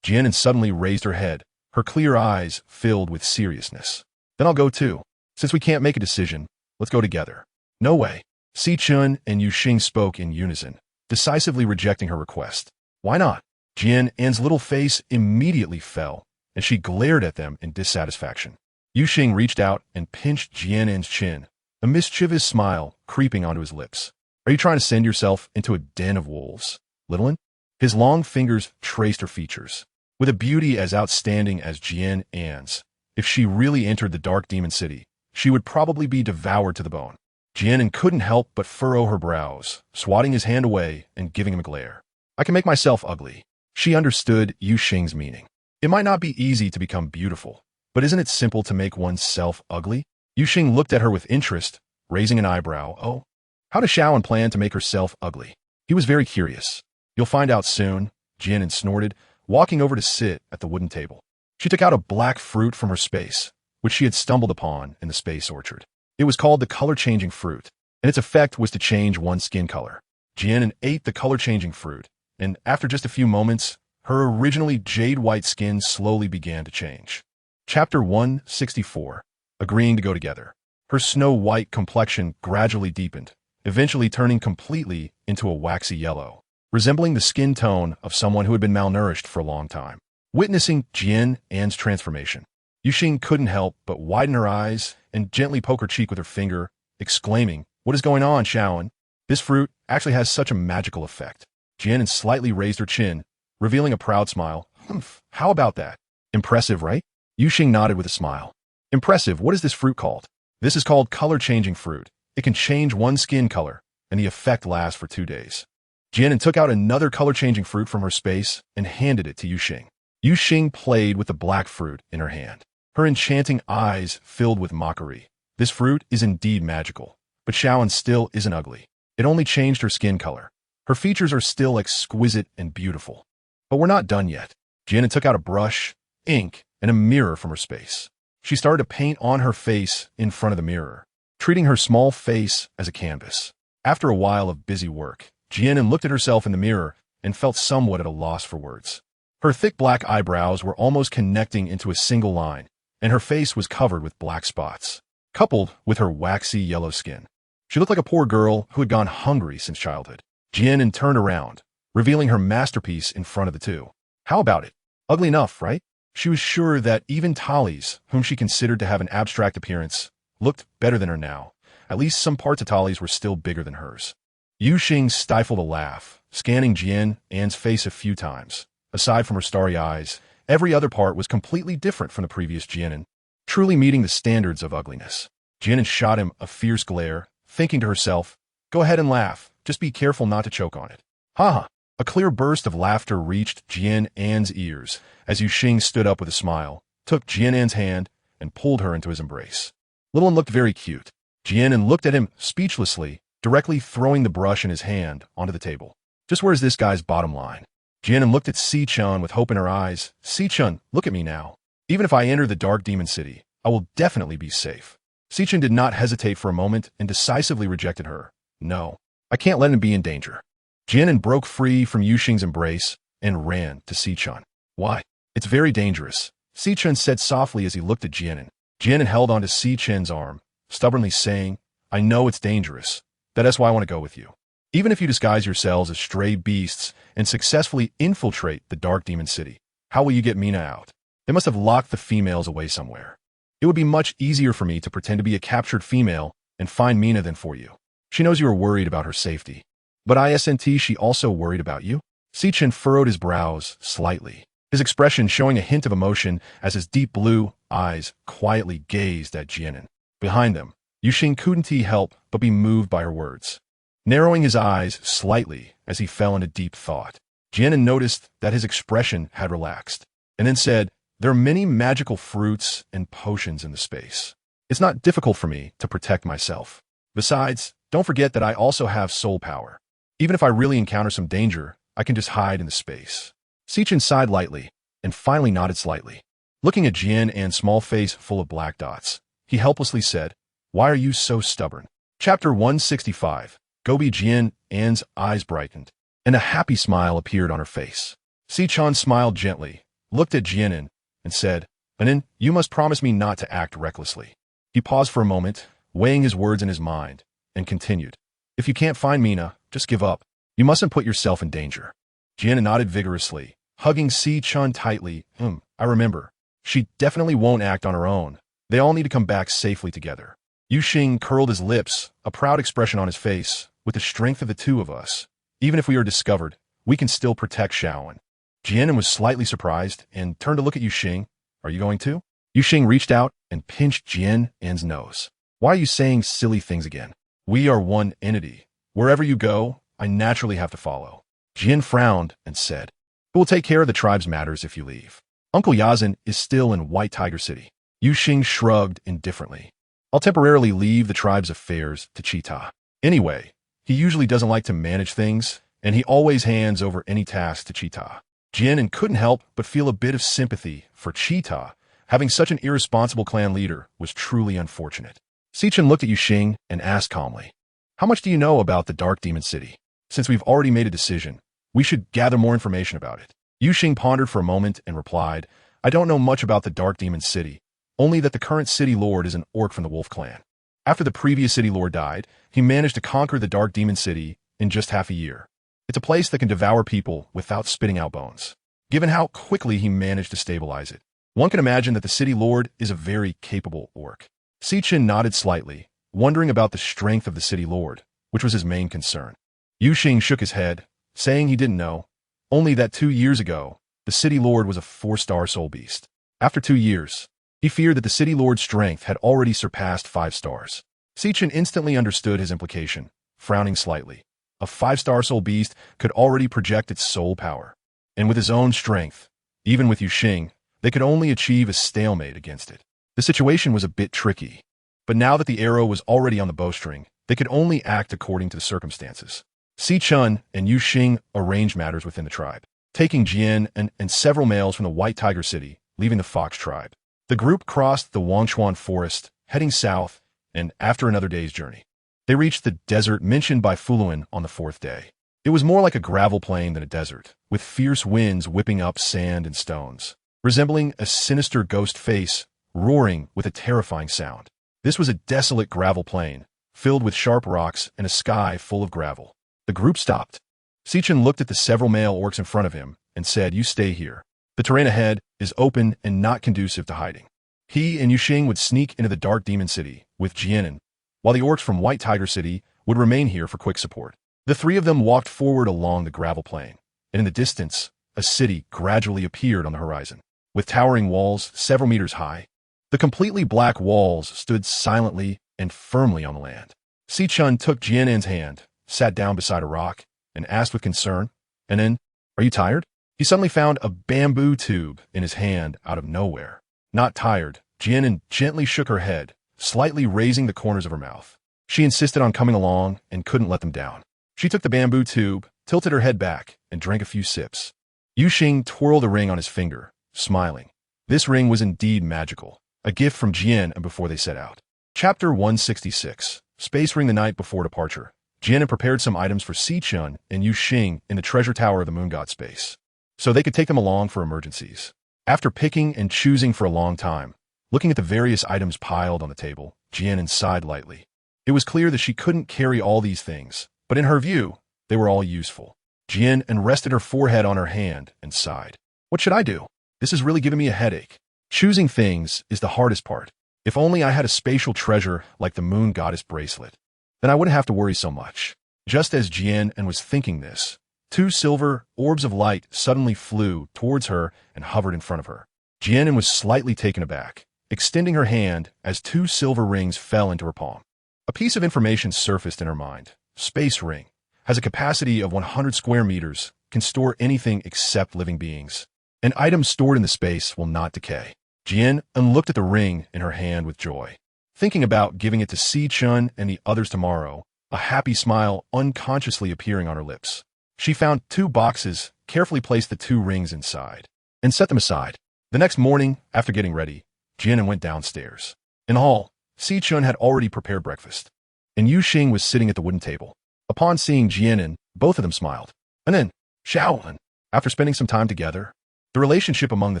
Jian An suddenly raised her head, her clear eyes filled with seriousness. "Then I'll go too. Since we can't make a decision, let's go together." "No way." Si-chun and Yuxing spoke in unison, decisively rejecting her request. "Why not?" Jian An's little face immediately fell, and she glared at them in dissatisfaction. Yuxing reached out and pinched Jian An's chin, a mischievous smile creeping onto his lips. "Are you trying to send yourself into a den of wolves, little one?" His long fingers traced her features. With a beauty as outstanding as Jian An's, if she really entered the Dark Demon City, she would probably be devoured to the bone. Jian An couldn't help but furrow her brows, swatting his hand away and giving him a glare. "I can make myself ugly." She understood Yuxing's meaning. It might not be easy to become beautiful, but isn't it simple to make oneself ugly? Yuxing looked at her with interest, raising an eyebrow. "Oh, how does Xiaoan plan to make herself ugly?" He was very curious. "You'll find out soon," Jian An snorted, walking over to sit at the wooden table. She took out a black fruit from her space, which she had stumbled upon in the space orchard. It was called the color-changing fruit, and its effect was to change one's skin color. Jian An ate the color-changing fruit, and after just a few moments, her originally jade-white skin slowly began to change. Chapter 164. Agreeing to go together. Her snow-white complexion gradually deepened, eventually turning completely into a waxy yellow, resembling the skin tone of someone who had been malnourished for a long time. Witnessing Jian An's transformation, Yuxing couldn't help but widen her eyes and gently poke her cheek with her finger, exclaiming, "What is going on, Xiaoan? This fruit actually has such a magical effect." Jian An slightly raised her chin, revealing a proud smile. "Humph, how about that? Impressive, right?" Yuxing nodded with a smile. "Impressive, what is this fruit called?" "This is called color-changing fruit. It can change one's skin color, and the effect lasts for 2 days. Jian An took out another color-changing fruit from her space and handed it to Yuxing. Yuxing played with the black fruit in her hand. Her enchanting eyes filled with mockery. "This fruit is indeed magical, but Xiaoan still isn't ugly. It only changed her skin color. Her features are still exquisite and beautiful. But we're not done yet." Jian An took out a brush, ink, and a mirror from her space. She started to paint on her face in front of the mirror, treating her small face as a canvas. After a while of busy work, Jian An looked at herself in the mirror and felt somewhat at a loss for words. Her thick black eyebrows were almost connecting into a single line, and her face was covered with black spots, coupled with her waxy yellow skin. She looked like a poor girl who had gone hungry since childhood. Jian An turned around, revealing her masterpiece in front of the two. "How about it? Ugly enough, right?" She was sure that even Tali's, whom she considered to have an abstract appearance, looked better than her now. At least some parts of Tali's were still bigger than hers. Yuxing stifled a laugh, scanning Jian An's face a few times. Aside from her starry eyes, every other part was completely different from the previous Jian An, truly meeting the standards of ugliness. Jian An shot him a fierce glare, thinking to herself, "Go ahead and laugh, just be careful not to choke on it." "Ha ha!" A clear burst of laughter reached Jian An's ears as Yuxing stood up with a smile, took Jian An's hand, and pulled her into his embrace. Little one looked very cute. Jian An looked at him speechlessly, directly throwing the brush in his hand onto the table. "Just where's this guy's bottom line?" Jian An looked at Si-chun with hope in her eyes. "Si-chun, look at me now. Even if I enter the Dark Demon City, I will definitely be safe." Si-chun did not hesitate for a moment and decisively rejected her. "No, I can't let him be in danger." Jian An broke free from Yuxing's embrace and ran to Si-chun. "Why? It's very dangerous," Si-chun said softly as he looked at Jian An. Jian An held onto Si-chun's arm, stubbornly saying, "I know it's dangerous. That's why I want to go with you. Even if you disguise yourselves as stray beasts and successfully infiltrate the Dark Demon City, how will you get Mina out? They must have locked the females away somewhere. It would be much easier for me to pretend to be a captured female and find Mina than for you. She knows you are worried about her safety. But isn't she also worried about you?" Si-chun furrowed his brows slightly, his expression showing a hint of emotion as his deep blue eyes quietly gazed at Jian An. Behind them, Yuxing couldn't help but be moved by her words, narrowing his eyes slightly as he fell into deep thought. Jian An noticed that his expression had relaxed, and then said, "There are many magical fruits and potions in the space. It's not difficult for me to protect myself. Besides, don't forget that I also have soul power. Even if I really encounter some danger, I can just hide in the space. Sichin sighed lightly, and finally nodded slightly. Looking at Jian An's small face full of black dots, he helplessly said, "Why are you so stubborn?" Chapter 165. Gobi. Jian An's eyes brightened, and a happy smile appeared on her face. Sichin smiled gently, looked at Jian An, and said, "Anan, you must promise me not to act recklessly." He paused for a moment, weighing his words in his mind, and continued, "If you can't find Mina, just give up. You mustn't put yourself in danger." Jian An nodded vigorously, hugging Sichin tightly. I remember. She definitely won't act on her own. They all need to come back safely together." Yuxing curled his lips, a proud expression on his face. "With the strength of the two of us, even if we are discovered, we can still protect Shaoan." Jian An was slightly surprised and turned to look at Yuxing. "Are you going to?" Yuxing reached out and pinched Jian An's nose. "Why are you saying silly things again? We are one entity. Wherever you go, I naturally have to follow." Jian frowned and said, "Who will take care of the tribe's matters if you leave? Uncle Eyesand is still in White Tiger City." Yuxing shrugged indifferently. "I'll temporarily leave the tribe's affairs to Cheetah. Anyway, he usually doesn't like to manage things, and he always hands over any task to Cheetah." Jian An couldn't help but feel a bit of sympathy for Cheetah. Having such an irresponsible clan leader was truly unfortunate. Sichin looked at Yuxing and asked calmly, "How much do you know about the Dark Demon City? Since we've already made a decision, we should gather more information about it." Yuxing pondered for a moment and replied, "I don't know much about the Dark Demon City, only that the current city lord is an orc from the Wolf clan. After the previous city lord died, he managed to conquer the Dark Demon City in just half a year. It's a place that can devour people without spitting out bones. Given how quickly he managed to stabilize it, one can imagine that the city lord is a very capable orc." Sichin nodded slightly, wondering about the strength of the city lord, which was his main concern. Yuxing shook his head, saying he didn't know, only that 2 years ago, the city lord was a 4-star soul beast. After 2 years, he feared that the city lord's strength had already surpassed 5 stars. Sichin instantly understood his implication, frowning slightly. A 5-star soul beast could already project its soul power, and with his own strength, even with Yuxing, they could only achieve a stalemate against it. The situation was a bit tricky, but now that the arrow was already on the bowstring, they could only act according to the circumstances. Sichin and Yuxing arranged matters within the tribe, taking Jian and several males from the White Tiger City, leaving the Fox tribe. The group crossed the Wangchuan forest, heading south, and after another day's journey, they reached the desert mentioned by Fuluan on the 4th day. It was more like a gravel plain than a desert, with fierce winds whipping up sand and stones, resembling a sinister ghost face, roaring with a terrifying sound. This was a desolate gravel plain, filled with sharp rocks and a sky full of gravel. The group stopped. Sichin looked at the several male orcs in front of him and said, "You stay here. The terrain ahead is open and not conducive to hiding." He and Yuxing would sneak into the Dark Demon City with Jian An, while the orcs from White Tiger City would remain here for quick support. The three of them walked forward along the gravel plain, and in the distance, a city gradually appeared on the horizon, with towering walls several meters high. The completely black walls stood silently and firmly on the land. Sichin took Jian An's hand, sat down beside a rock, and asked with concern, "Anan, are you tired?" He suddenly found a bamboo tube in his hand out of nowhere. Not tired, Jian An gently shook her head, slightly raising the corners of her mouth. She insisted on coming along and couldn't let them down. She took the bamboo tube, tilted her head back, and drank a few sips. Yuxing twirled a ring on his finger, smiling. This ring was indeed magical, a gift from Jian An before they set out. Chapter 166. Space Ring. The night before departure, Jian An prepared some items for Sichin and Yuxing in the treasure tower of the moon god space, so they could take them along for emergencies. After picking and choosing for a long time, looking at the various items piled on the table, Jian An sighed lightly. It was clear that she couldn't carry all these things, but in her view, they were all useful. Jian An rested her forehead on her hand and sighed. "What should I do? This is really giving me a headache. Choosing things is the hardest part. If only I had a spatial treasure like the moon goddess bracelet, then I wouldn't have to worry so much." Just as Jian An was thinking this, 2 silver orbs of light suddenly flew towards her and hovered in front of her. Jian An was slightly taken aback, extending her hand as 2 silver rings fell into her palm. A piece of information surfaced in her mind. Space Ring has a capacity of 100 square meters, can store anything except living beings. An item stored in the space will not decay. Jian An looked at the ring in her hand with joy, thinking about giving it to Sichin and the others tomorrow, a happy smile unconsciously appearing on her lips. She found 2 boxes, carefully placed the 2 rings inside, and set them aside. The next morning, after getting ready, Jian An went downstairs. In the hall, Si-chun had already prepared breakfast, and Yu Xing was sitting at the wooden table. Upon seeing Jian An, both of them smiled. And then, Xiao An. After spending some time together, the relationship among the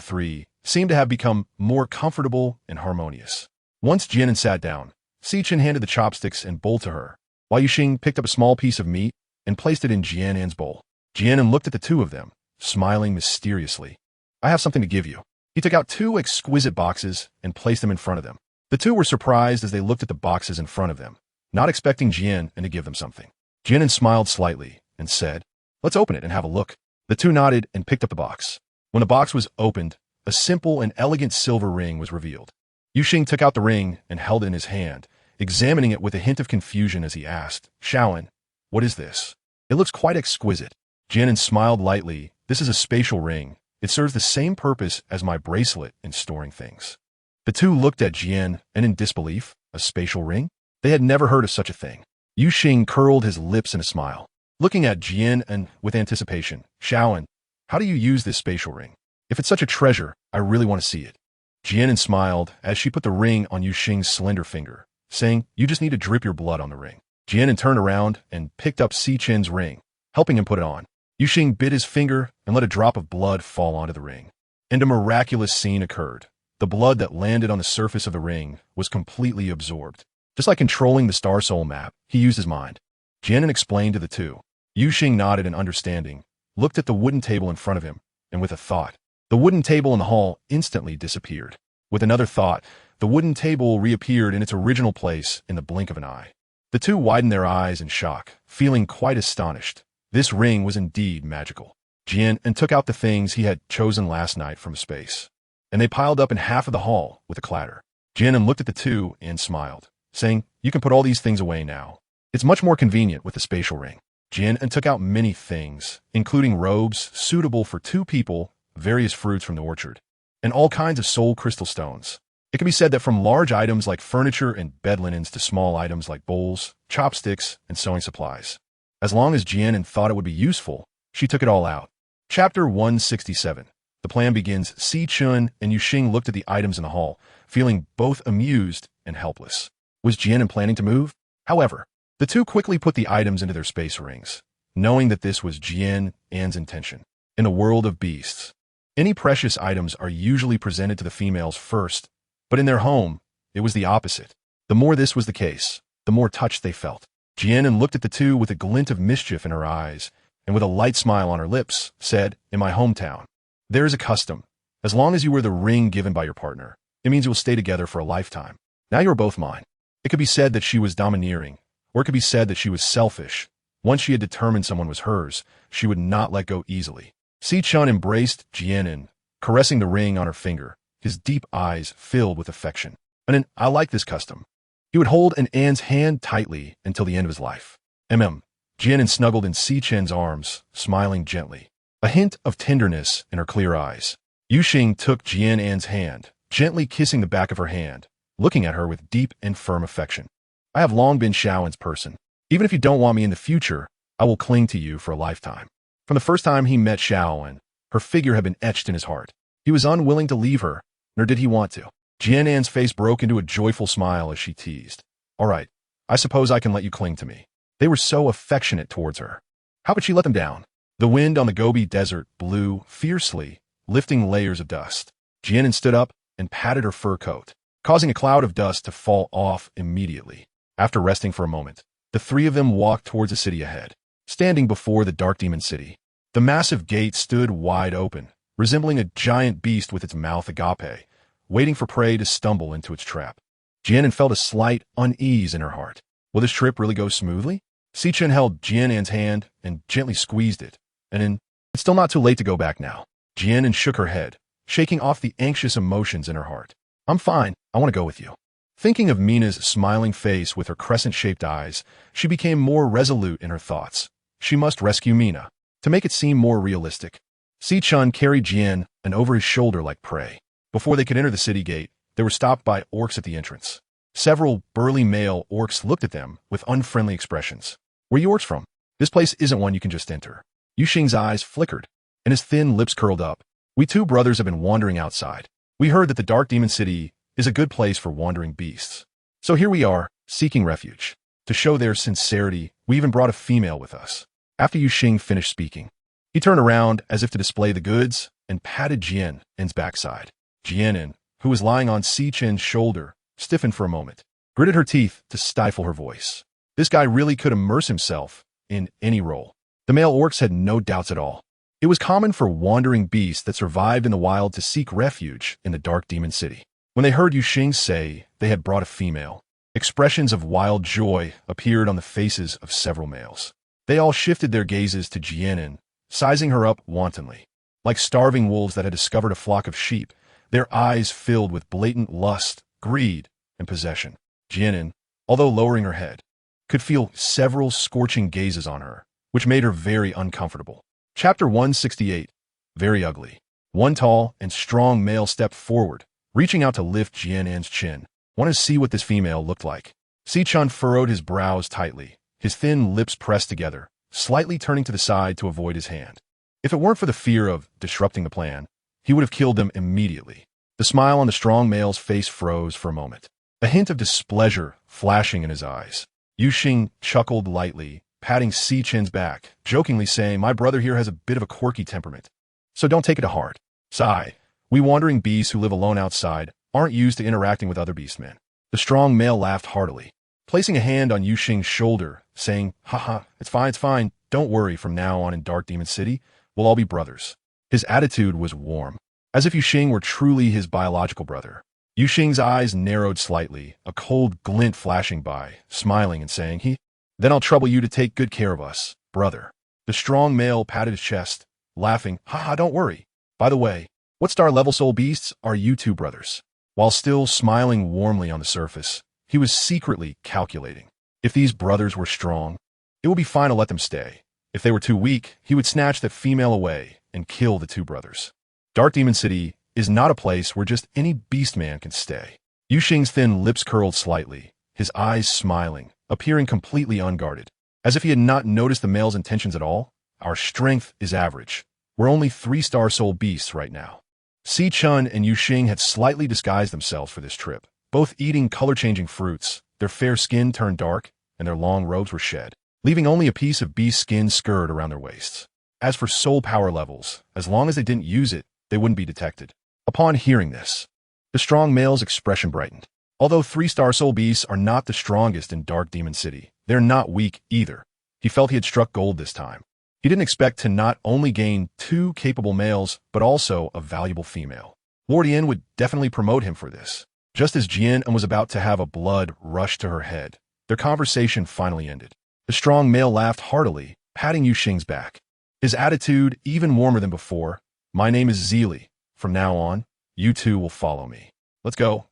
three seemed to have become more comfortable and harmonious. Once Jian An sat down, Si-chun handed the chopsticks and bowl to her, while Yu Xing picked up a small piece of meat and placed it in Jian An's bowl. Jian An looked at the two of them, smiling mysteriously. I have something to give you. He took out 2 exquisite boxes and placed them in front of them. The two were surprised as they looked at the boxes in front of them, not expecting Jian An to give them something. Jian An smiled slightly and said, Let's open it and have a look. The two nodded and picked up the box. When the box was opened, a simple and elegant silver ring was revealed. Yu Xing took out the ring and held it in his hand, examining it with a hint of confusion as he asked, Xiao An, what is this? It looks quite exquisite. Jian An smiled lightly. This is a spatial ring. It serves the same purpose as my bracelet in storing things. The two looked at Jian An in disbelief. A spatial ring? They had never heard of such a thing. Yu Xing curled his lips in a smile, looking at Jian An with anticipation. Xiao An, how do you use this spatial ring? If it's such a treasure, I really want to see it. Jian An smiled as she put the ring on Yu Xing's slender finger, saying, You just need to drip your blood on the ring. Jian An turned around and picked up Si-chun's ring, helping him put it on. Yu Xing bit his finger and let a drop of blood fall onto the ring. And a miraculous scene occurred. The blood that landed on the surface of the ring was completely absorbed. Just like controlling the Star Soul map, he used his mind. Jian An explained to the two. Yu Xing nodded in understanding, looked at the wooden table in front of him, and with a thought, the wooden table in the hall instantly disappeared. With another thought, the wooden table reappeared in its original place in the blink of an eye. The two widened their eyes in shock, feeling quite astonished. This ring was indeed magical. Jian An took out the things he had chosen last night from space, and they piled up in half of the hall with a clatter. Jian An looked at the two and smiled, saying, You can put all these things away now. It's much more convenient with the spatial ring. Jian An took out many things, including robes suitable for 2 people, various fruits from the orchard, and all kinds of soul crystal stones. It can be said that from large items like furniture and bed linens to small items like bowls, chopsticks, and sewing supplies. As long as Jian An thought it would be useful, she took it all out. Chapter 167. The plan begins. Si-chun and Yu Xing looked at the items in the hall, feeling both amused and helpless. Was Jian An planning to move? However, the two quickly put the items into their space rings, knowing that this was Jian An's intention. In a world of beasts, any precious items are usually presented to the females first, but in their home, it was the opposite. The more this was the case, the more touched they felt. Jian An looked at the two with a glint of mischief in her eyes, and with a light smile on her lips, said, In my hometown, there is a custom. As long as you wear the ring given by your partner, it means you will stay together for a lifetime. Now you are both mine. It could be said that she was domineering, or it could be said that she was selfish. Once she had determined someone was hers, she would not let go easily. Si-chun embraced Jian An, caressing the ring on her finger, his deep eyes filled with affection. And I like this custom. He would hold An's hand tightly until the end of his life. Jian An snuggled in Si-chun's arms, smiling gently, a hint of tenderness in her clear eyes. Yu Xing took Jian An's hand, gently kissing the back of her hand, looking at her with deep and firm affection. I have long been Xiao An's person. Even if you don't want me in the future, I will cling to you for a lifetime. From the first time he met Xiao An, her figure had been etched in his heart. He was unwilling to leave her, nor did he want to. Jian An's face broke into a joyful smile as she teased. All right, I suppose I can let you cling to me. They were so affectionate towards her. How could she let them down? The wind on the Gobi Desert blew fiercely, lifting layers of dust. Jian An stood up and patted her fur coat, causing a cloud of dust to fall off immediately. After resting for a moment, the three of them walked towards the city ahead. Standing before the Dark Demon City, the massive gate stood wide open, resembling a giant beast with its mouth agape, waiting for prey to stumble into its trap. Jian An felt a slight unease in her heart. Will this trip really go smoothly? Si-chun held Jian An's hand and gently squeezed it, and it's still not too late to go back now. Jian An shook her head, shaking off the anxious emotions in her heart. I'm fine, I want to go with you. Thinking of Mina's smiling face with her crescent-shaped eyes, she became more resolute in her thoughts. She must rescue Mina. To make it seem more realistic, Si-chun carried Jian An over his shoulder like prey. Before they could enter the city gate, they were stopped by orcs at the entrance. Several burly male orcs looked at them with unfriendly expressions. Where are you orcs from? This place isn't one you can just enter. Yuxing's eyes flickered, and his thin lips curled up. We two brothers have been wandering outside. We heard that the Dark Demon City is a good place for wandering beasts. So here we are, seeking refuge. To show their sincerity, we even brought a female with us. After Yuxing finished speaking, he turned around as if to display the goods and patted Jian An's backside. Jian An, who was lying on Si Chen's shoulder, stiffened for a moment, gritted her teeth to stifle her voice. This guy really could immerse himself in any role. The male orcs had no doubts at all. It was common for wandering beasts that survived in the wild to seek refuge in the Dark Demon City. When they heard Yuxing say they had brought a female, expressions of wild joy appeared on the faces of several males. They all shifted their gazes to Jian An, sizing her up wantonly. Like starving wolves that had discovered a flock of sheep, their eyes filled with blatant lust, greed, and possession. Jian An, although lowering her head, could feel several scorching gazes on her, which made her very uncomfortable. Chapter 168. Very ugly. One tall and strong male stepped forward, reaching out to lift Jian An's chin. "Want to see what this female looked like?" Si Chun furrowed his brows tightly, his thin lips pressed together, slightly turning to the side to avoid his hand. If it weren't for the fear of disrupting the plan, he would have killed them immediately. The smile on the strong male's face froze for a moment, a hint of displeasure flashing in his eyes. Yuxing chuckled lightly, patting Si Chen's back, jokingly saying, "My brother here has a bit of a quirky temperament, so don't take it to heart. Sigh, we wandering beasts who live alone outside aren't used to interacting with other beastmen." The strong male laughed heartily, placing a hand on Yuxing's shoulder, saying, "Haha, it's fine, don't worry, from now on in Dark Demon City, we'll all be brothers." His attitude was warm, as if Yuxing were truly his biological brother. Yuxing's eyes narrowed slightly, a cold glint flashing by, smiling and saying, "Then I'll trouble you to take good care of us, brother." The strong male patted his chest, laughing, "Haha, don't worry. By the way, what star-level soul beasts are you two brothers?" While still smiling warmly on the surface, he was secretly calculating. If these brothers were strong, it would be fine to let them stay. If they were too weak, he would snatch that female away and kill the two brothers. Dark Demon City is not a place where just any beastman can stay. Yuxing's thin lips curled slightly, his eyes smiling, appearing completely unguarded, as if he had not noticed the male's intentions at all. "Our strength is average. We're only 3-star soul beasts right now." Si Chun and Yuxing had slightly disguised themselves for this trip, both eating color-changing fruits. Their fair skin turned dark, and their long robes were shed, leaving only a piece of beast skin skirt around their waists. As for soul power levels, as long as they didn't use it, they wouldn't be detected. Upon hearing this, the strong male's expression brightened. Although 3-star soul beasts are not the strongest in Dark Demon City, they're not weak either. He felt he had struck gold this time. He didn't expect to not only gain 2 capable males, but also a valuable female. Lord Yin would definitely promote him for this. Just as Jian An was about to have a blood rush to her head, their conversation finally ended. The strong male laughed heartily, patting Yuxing's back. His attitude even warmer than before. "My name is Zili. From now on, you two will follow me. Let's go.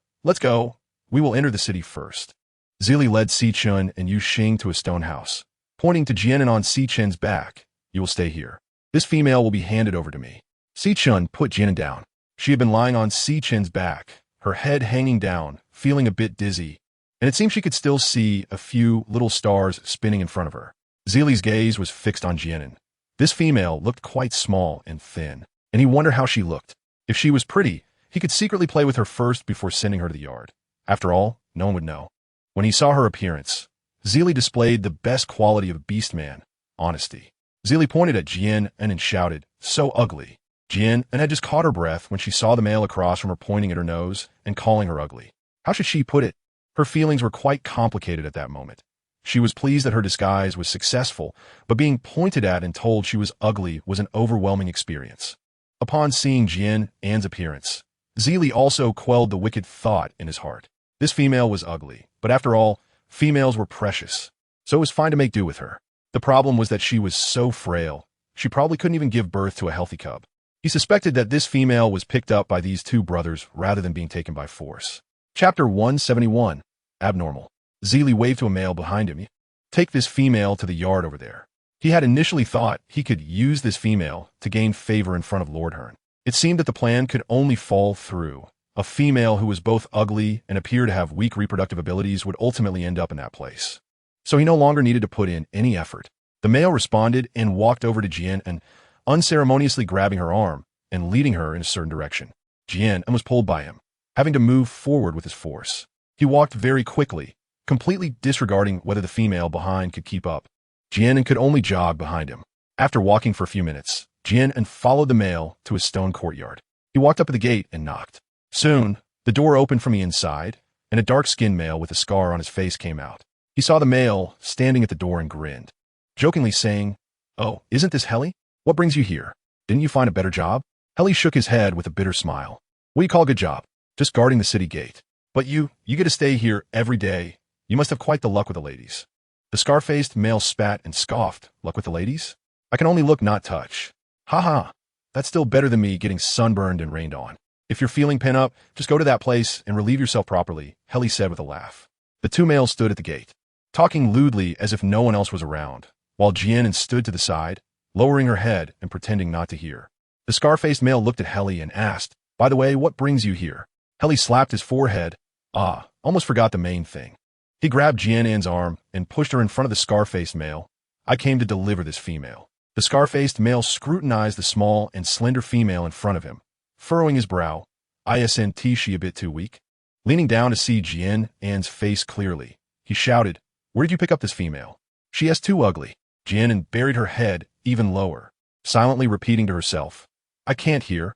We will enter the city first." Zili led Si Chun and Yuxing to a stone house, pointing to Jian An on Si Chen's back. "You will stay here. This female will be handed over to me." Si Chun put Jian An down. She had been lying on Si Chen's back, her head hanging down, feeling a bit dizzy, and it seemed she could still see a few little stars spinning in front of her. Zili's gaze was fixed on Jian An. This female looked quite small and thin, and he wondered how she looked. If she was pretty, he could secretly play with her first before sending her to the yard. After all, no one would know. When he saw her appearance, Zili displayed the best quality of a beastman, honesty. Zili pointed at Jian An and shouted, "So ugly." Jian An had just caught her breath when she saw the male across from her pointing at her nose and calling her ugly. How should she put it? Her feelings were quite complicated at that moment. She was pleased that her disguise was successful, but being pointed at and told she was ugly was an overwhelming experience. Upon seeing Jian An's appearance, Zili also quelled the wicked thought in his heart. This female was ugly, but after all, females were precious, so it was fine to make do with her. The problem was that she was so frail, she probably couldn't even give birth to a healthy cub. He suspected that this female was picked up by these two brothers rather than being taken by force. Chapter 171. Abnormal. Zili waved to a male behind him. "Take this female to the yard over there." He had initially thought he could use this female to gain favor in front of Lord Hearn. It seemed that the plan could only fall through. A female who was both ugly and appeared to have weak reproductive abilities would ultimately end up in that place. So he no longer needed to put in any effort. The The male responded and walked over to Jian An, unceremoniously grabbing her arm and leading her in a certain direction. Jian An was pulled by him, having to move forward with his force. He walked very quickly, completely disregarding whether the female behind could keep up. Jian An could only jog behind him. After walking for a few minutes, Jian An followed the male to a stone courtyard. He walked up to the gate and knocked. Soon, the door opened from the inside, and a dark-skinned male with a scar on his face came out. He saw the male standing at the door and grinned, jokingly saying, "Oh, isn't this Helly? What brings you here? Didn't you find a better job?" Helly shook his head with a bitter smile. "What do you call a good job? Just guarding the city gate. But you get to stay here every day. You must have quite the luck with the ladies." The scar-faced male spat and scoffed. "Luck with the ladies? I can only look, not touch. Ha ha, that's still better than me getting sunburned and rained on. If you're feeling pent up, just go to that place and relieve yourself properly," Helly said with a laugh. The two males stood at the gate, talking lewdly as if no one else was around, while Jian An stood to the side, lowering her head and pretending not to hear. The scar-faced male looked at Helly and asked, "By the way, what brings you here?" Helly slapped his forehead. Almost forgot the main thing. He grabbed Jian An's arm and pushed her in front of the scar-faced male. "I came to deliver this female." The scar-faced male scrutinized the small and slender female in front of him, furrowing his brow. "Eyesand, she a bit too weak?" Leaning down to see Jian An's face clearly, he shouted, "Where did you pick up this female? She is too ugly." Jian An buried her head even lower, silently repeating to herself, I can't hear.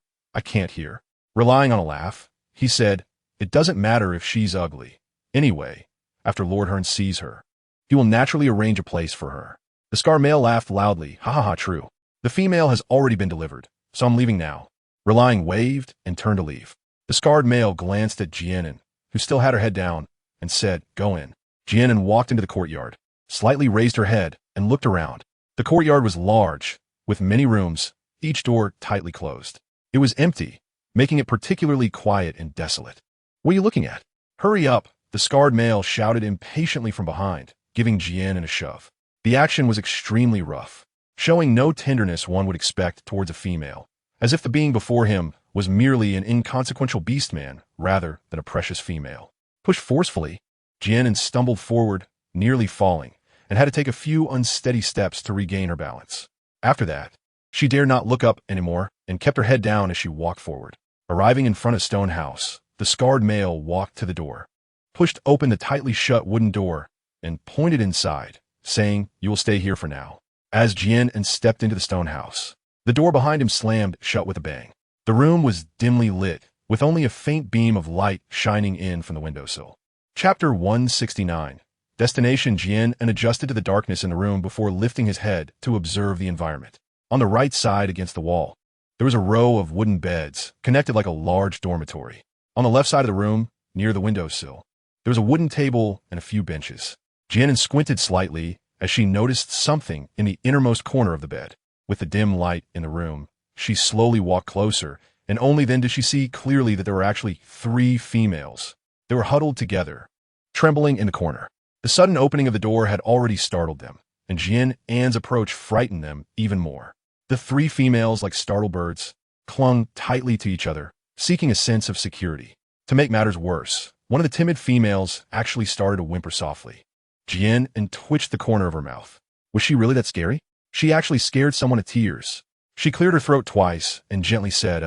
Relying on a laugh, he said, "It doesn't matter if she's ugly. Anyway, after Lord Hearn sees her, he will naturally arrange a place for her." The scar male laughed loudly. "Ha ha ha, true. The female has already been delivered, so I'm leaving now." Relying waved and turned to leave. The scarred male glanced at Jian An, who still had her head down, and said, "Go in." Jian An walked into the courtyard, slightly raised her head, and looked around. The courtyard was large, with many rooms, each door tightly closed. It was empty, making it particularly quiet and desolate. "What are you looking at? Hurry up!" The scarred male shouted impatiently from behind, giving Jian An a shove. The action was extremely rough, showing no tenderness one would expect towards a female, as if the being before him was merely an inconsequential beast-man rather than a precious female. Pushed forcefully, Jian An stumbled forward, nearly falling, and had to take a few unsteady steps to regain her balance. After that, she dared not look up anymore and kept her head down as she walked forward. Arriving in front of Stone House, the scarred male walked to the door, pushed open the tightly shut wooden door, and pointed inside, saying, "You will stay here for now." As Jian An stepped into the stone house, the door behind him slammed shut with a bang. The room was dimly lit, with only a faint beam of light shining in from the windowsill. Chapter 169. Destination. Jian An adjusted to the darkness in the room before lifting his head to observe the environment. On the right side against the wall, there was a row of wooden beds, connected like a large dormitory. On the left side of the room, near the windowsill, there was a wooden table and a few benches. Jian An squinted slightly as she noticed something in the innermost corner of the bed. With the dim light in the room, she slowly walked closer, and only then did she see clearly that there were actually 3 females. They were huddled together, trembling in the corner. The sudden opening of the door had already startled them, and Jian An's approach frightened them even more. The 3 females, like startled birds, clung tightly to each other, seeking a sense of security. To make matters worse, one of the timid females actually started to whimper softly. Jian An twitched the corner of her mouth. Was she really that scary? She actually scared someone to tears. She cleared her throat twice and gently said,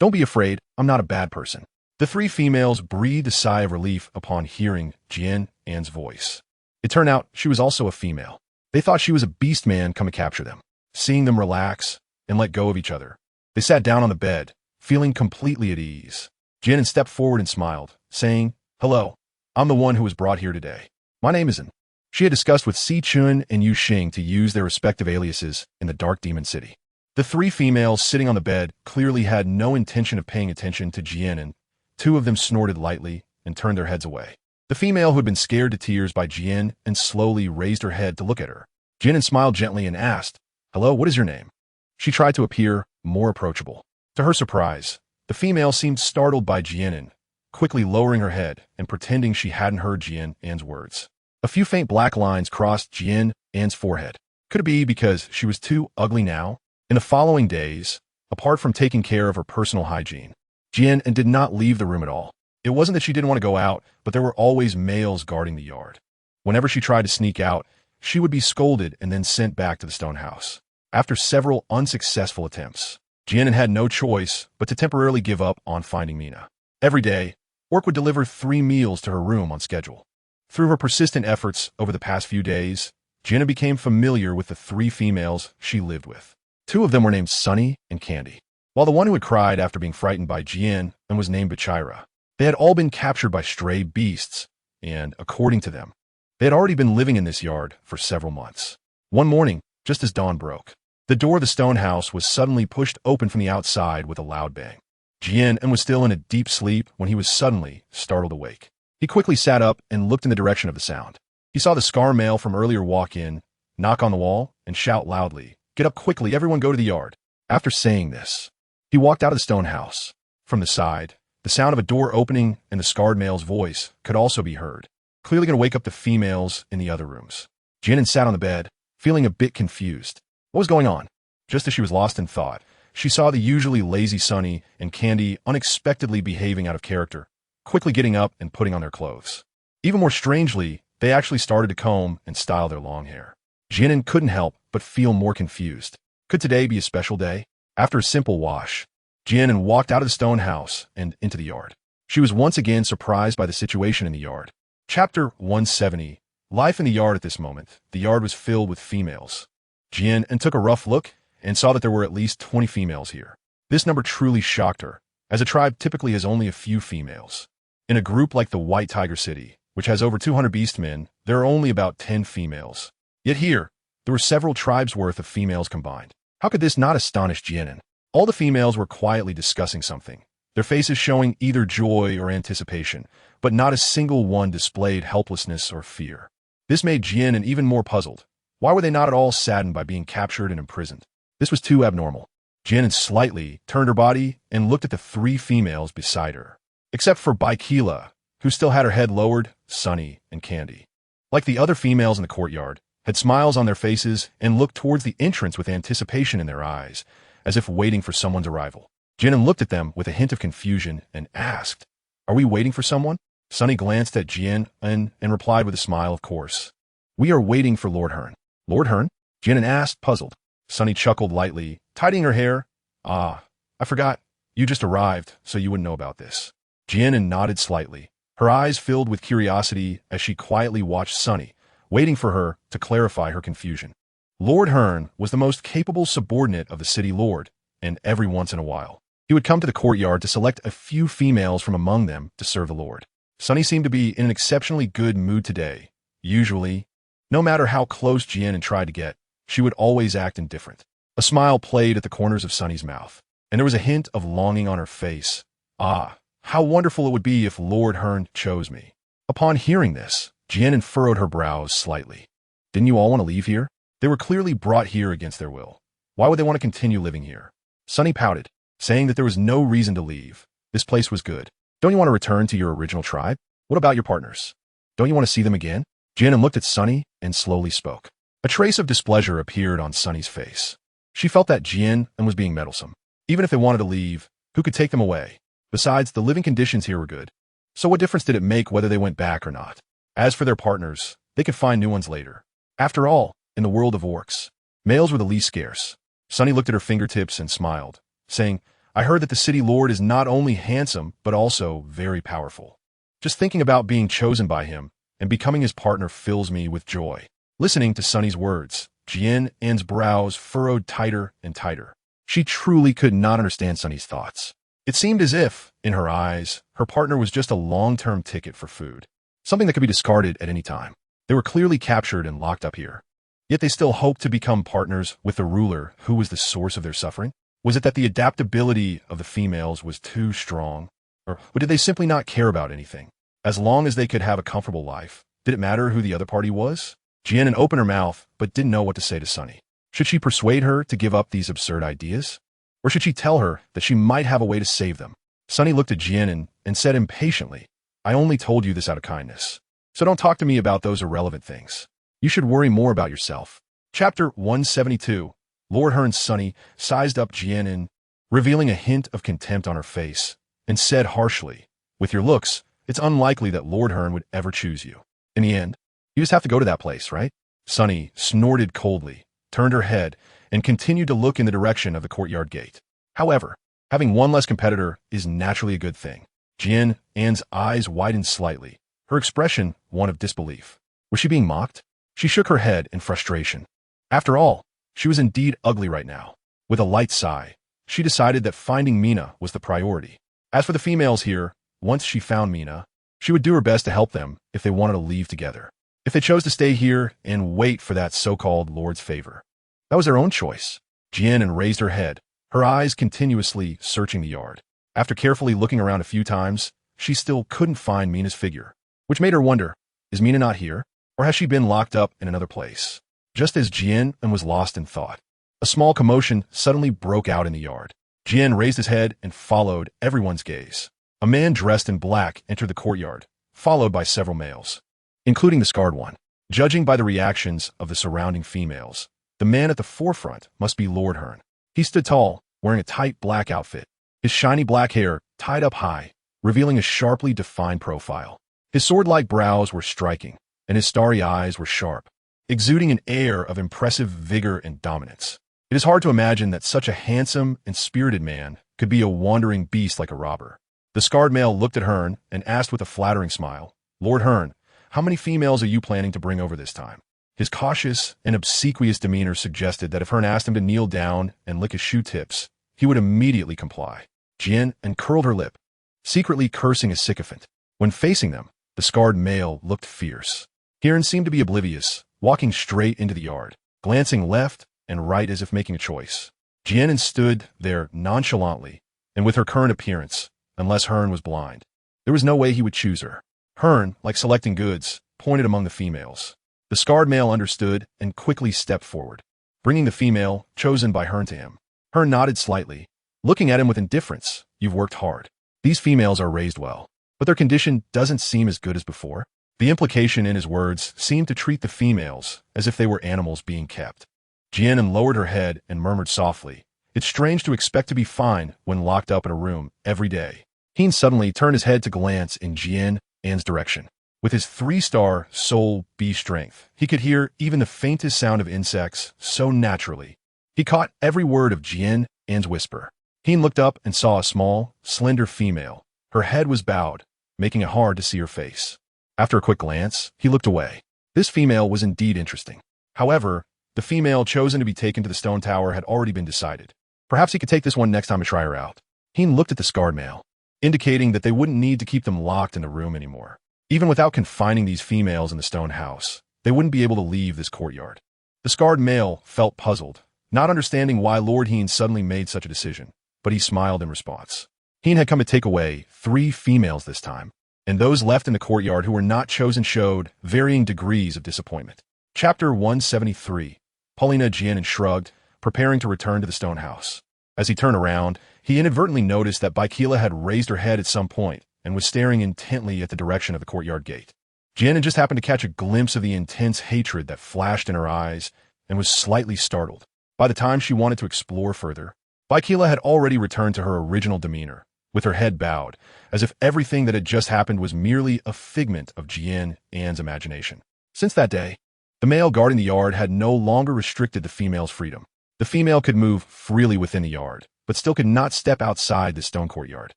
"Don't be afraid, I'm not a bad person." The 3 females breathed a sigh of relief upon hearing Jian An's voice. It turned out she was also a female. They thought she was a beast man come to capture them. Seeing them relax and let go of each other, they sat down on the bed, feeling completely at ease. Jian An stepped forward and smiled, saying, "Hello, I'm the one who was brought here today. My name is An." She had discussed with Si Chun and Yu Xing to use their respective aliases in the Dark Demon City. The 3 females sitting on the bed clearly had no intention of paying attention to Jian An. 2 of them snorted lightly and turned their heads away. The female who had been scared to tears by Jian An slowly raised her head to look at her. Jian An smiled gently and asked, "Hello, what is your name?" She tried to appear more approachable. To her surprise, the female seemed startled by Jian An, quickly lowering her head and pretending she hadn't heard Jian An's words. A few faint black lines crossed Jian An's forehead. Could it be because she was too ugly now? In the following days, apart from taking care of her personal hygiene, Jian An did not leave the room at all. It wasn't that she didn't want to go out, but there were always males guarding the yard. Whenever she tried to sneak out, she would be scolded and then sent back to the stone house. After several unsuccessful attempts, Jian An had no choice but to temporarily give up on finding Mina. Every day, Orc would deliver 3 meals to her room on schedule. Through her persistent efforts over the past few days, Jian An became familiar with the 3 females she lived with. 2 of them were named Sunny and Candy, while the one who had cried after being frightened by Jian An was named Bachira. They had all been captured by stray beasts, and, according to them, they had already been living in this yard for several months. One morning, just as dawn broke, the door of the stone house was suddenly pushed open from the outside with a loud bang. Jian An was still in a deep sleep when he was suddenly startled awake. He quickly sat up and looked in the direction of the sound. He saw the Scar male from earlier walk in, knock on the wall, and shout loudly, "Get up quickly, everyone go to the yard." After saying this, he walked out of the stone house. From the side, the sound of a door opening and the scarred male's voice could also be heard, clearly going to wake up the females in the other rooms. Jian An sat on the bed, feeling a bit confused. What was going on? Just as she was lost in thought, she saw the usually lazy Sunny and Candy unexpectedly behaving out of character, quickly getting up and putting on their clothes. Even more strangely, they actually started to comb and style their long hair. Jian An couldn't help but feel more confused. Could today be a special day? After a simple wash, Jian An walked out of the stone house and into the yard. She was once again surprised by the situation in the yard. Chapter 170. Life in the yard at this moment. The yard was filled with females. Jian An took a rough look and saw that there were at least 20 females here. This number truly shocked her, as a tribe typically has only a few females. In a group like the White Tiger City, which has over 200 beastmen, there are only about 10 females. Yet here, there were several tribes worth of females combined. How could this not astonish Jian An? All the females were quietly discussing something, their faces showing either joy or anticipation, but not a single one displayed helplessness or fear. This made Jian An even more puzzled. Why were they not at all saddened by being captured and imprisoned? This was too abnormal. Jian An slightly turned her body and looked at the 3 females beside her, except for Baikila, who still had her head lowered, Sunny, and Candy. Like the other females in the courtyard, had smiles on their faces and looked towards the entrance with anticipation in their eyes, as if waiting for someone's arrival. Jian An looked at them with a hint of confusion and asked, "Are we waiting for someone?" Sunny glanced at Jian An and replied with a smile, "Of course. We are waiting for Lord Hearn." "Lord Hearn?" Jian An asked, puzzled. Sunny chuckled lightly, tidying her hair. "Ah, I forgot. You just arrived, so you wouldn't know about this." Jian An nodded slightly, her eyes filled with curiosity as she quietly watched Sunny, waiting for her to clarify her confusion. Lord Hearn was the most capable subordinate of the city lord, and every once in a while, he would come to the courtyard to select a few females from among them to serve the lord. Sunny seemed to be in an exceptionally good mood today. Usually, no matter how close Jian An tried to get, she would always act indifferent. A smile played at the corners of Sunny's mouth, and there was a hint of longing on her face. Ah, how wonderful it would be if Lord Hearn chose me. Upon hearing this, Jian An furrowed her brows slightly. Didn't you all want to leave here? They were clearly brought here against their will. Why would they want to continue living here? Sunny pouted, saying that there was no reason to leave. This place was good. Don't you want to return to your original tribe? What about your partners? Don't you want to see them again? Jian An looked at Sunny and slowly spoke. A trace of displeasure appeared on Sunny's face. She felt that Jian An was being meddlesome. Even if they wanted to leave, who could take them away? Besides, the living conditions here were good. So what difference did it make whether they went back or not? As for their partners, they could find new ones later. After all, in the world of orcs, males were the least scarce. Sunny looked at her fingertips and smiled, saying, "I heard that the city lord is not only handsome, but also very powerful. Just thinking about being chosen by him and becoming his partner fills me with joy." Listening to Sunny's words, Jian An's brows furrowed tighter and tighter. She truly could not understand Sunny's thoughts. It seemed as if, in her eyes, her partner was just a long-term ticket for food, something that could be discarded at any time. They were clearly captured and locked up here. Yet they still hoped to become partners with the ruler who was the source of their suffering? Was it that the adaptability of the females was too strong? Or did they simply not care about anything? As long as they could have a comfortable life, did it matter who the other party was? Jian An opened her mouth, but didn't know what to say to Sunny. Should she persuade her to give up these absurd ideas? Or should she tell her that she might have a way to save them? Sunny looked at Jian An and said impatiently, "I only told you this out of kindness. So don't talk to me about those irrelevant things. You should worry more about yourself." Chapter 172. Lord Hearn's Sunny sized up Jian An, revealing a hint of contempt on her face, and said harshly, "With your looks, it's unlikely that Lord Hearn would ever choose you. In the end, you just have to go to that place, right?" Sunny snorted coldly, turned her head, and continued to look in the direction of the courtyard gate. However, having one less competitor is naturally a good thing. Jian An's eyes widened slightly, her expression one of disbelief. Was she being mocked? She shook her head in frustration. After all, she was indeed ugly right now. With a light sigh, she decided that finding Mina was the priority. As for the females here, once she found Mina, she would do her best to help them if they wanted to leave together. If they chose to stay here and wait for that so-called Lord's favor, that was their own choice. Jian An raised her head, her eyes continuously searching the yard. After carefully looking around a few times, she still couldn't find Mina's figure, which made her wonder, is Mina not here? Or has she been locked up in another place? Just as Jian An was lost in thought, a small commotion suddenly broke out in the yard. Jian raised his head and followed everyone's gaze. A man dressed in black entered the courtyard, followed by several males, including the scarred one. Judging by the reactions of the surrounding females, the man at the forefront must be Lord Hearn. He stood tall, wearing a tight black outfit, his shiny black hair tied up high, revealing a sharply defined profile. His sword-like brows were striking, and his starry eyes were sharp, exuding an air of impressive vigor and dominance. It is hard to imagine that such a handsome and spirited man could be a wandering beast like a robber. The scarred male looked at Hearn and asked with a flattering smile, "Lord Hearn, how many females are you planning to bring over this time?" His cautious and obsequious demeanor suggested that if Hearn asked him to kneel down and lick his shoe tips, he would immediately comply. Jian An curled her lip, secretly cursing a sycophant. When facing them, the scarred male looked fierce. Hearn seemed to be oblivious, walking straight into the yard, glancing left and right as if making a choice. Jian An stood there nonchalantly, and with her current appearance, unless Hearn was blind, there was no way he would choose her. Hearn, like selecting goods, pointed among the females. The scarred male understood and quickly stepped forward, bringing the female chosen by Hearn to him. Hearn nodded slightly, looking at him with indifference. "You've worked hard. These females are raised well, but their condition doesn't seem as good as before." The implication in his words seemed to treat the females as if they were animals being kept. Jian An lowered her head and murmured softly, "It's strange to expect to be fine when locked up in a room every day." He suddenly turned his head to glance in Jian An's direction. With his 3-star soul B strength, he could hear even the faintest sound of insects so naturally. He caught every word of Jian An's whisper. He looked up and saw a small, slender female. Her head was bowed, making it hard to see her face. After a quick glance, he looked away. This female was indeed interesting. However, the female chosen to be taken to the stone tower had already been decided. Perhaps he could take this one next time to try her out. He looked at the scarred male, indicating that they wouldn't need to keep them locked in the room anymore. Even without confining these females in the stone house, they wouldn't be able to leave this courtyard. The scarred male felt puzzled, not understanding why Lord Hearn suddenly made such a decision, but he smiled in response. Hearn had come to take away 3 females this time, and those left in the courtyard who were not chosen showed varying degrees of disappointment. Chapter 173. Paulina. Jian An shrugged, preparing to return to the stone house. As he turned around, he inadvertently noticed that Baikila had raised her head at some point and was staring intently at the direction of the courtyard gate. Jian An just happened to catch a glimpse of the intense hatred that flashed in her eyes and was slightly startled. By the time she wanted to explore further, Baikila had already returned to her original demeanor, with her head bowed, as if everything that had just happened was merely a figment of Jian An's imagination. Since that day, the male guarding the yard had no longer restricted the female's freedom. The female could move freely within the yard, but still could not step outside the stone courtyard.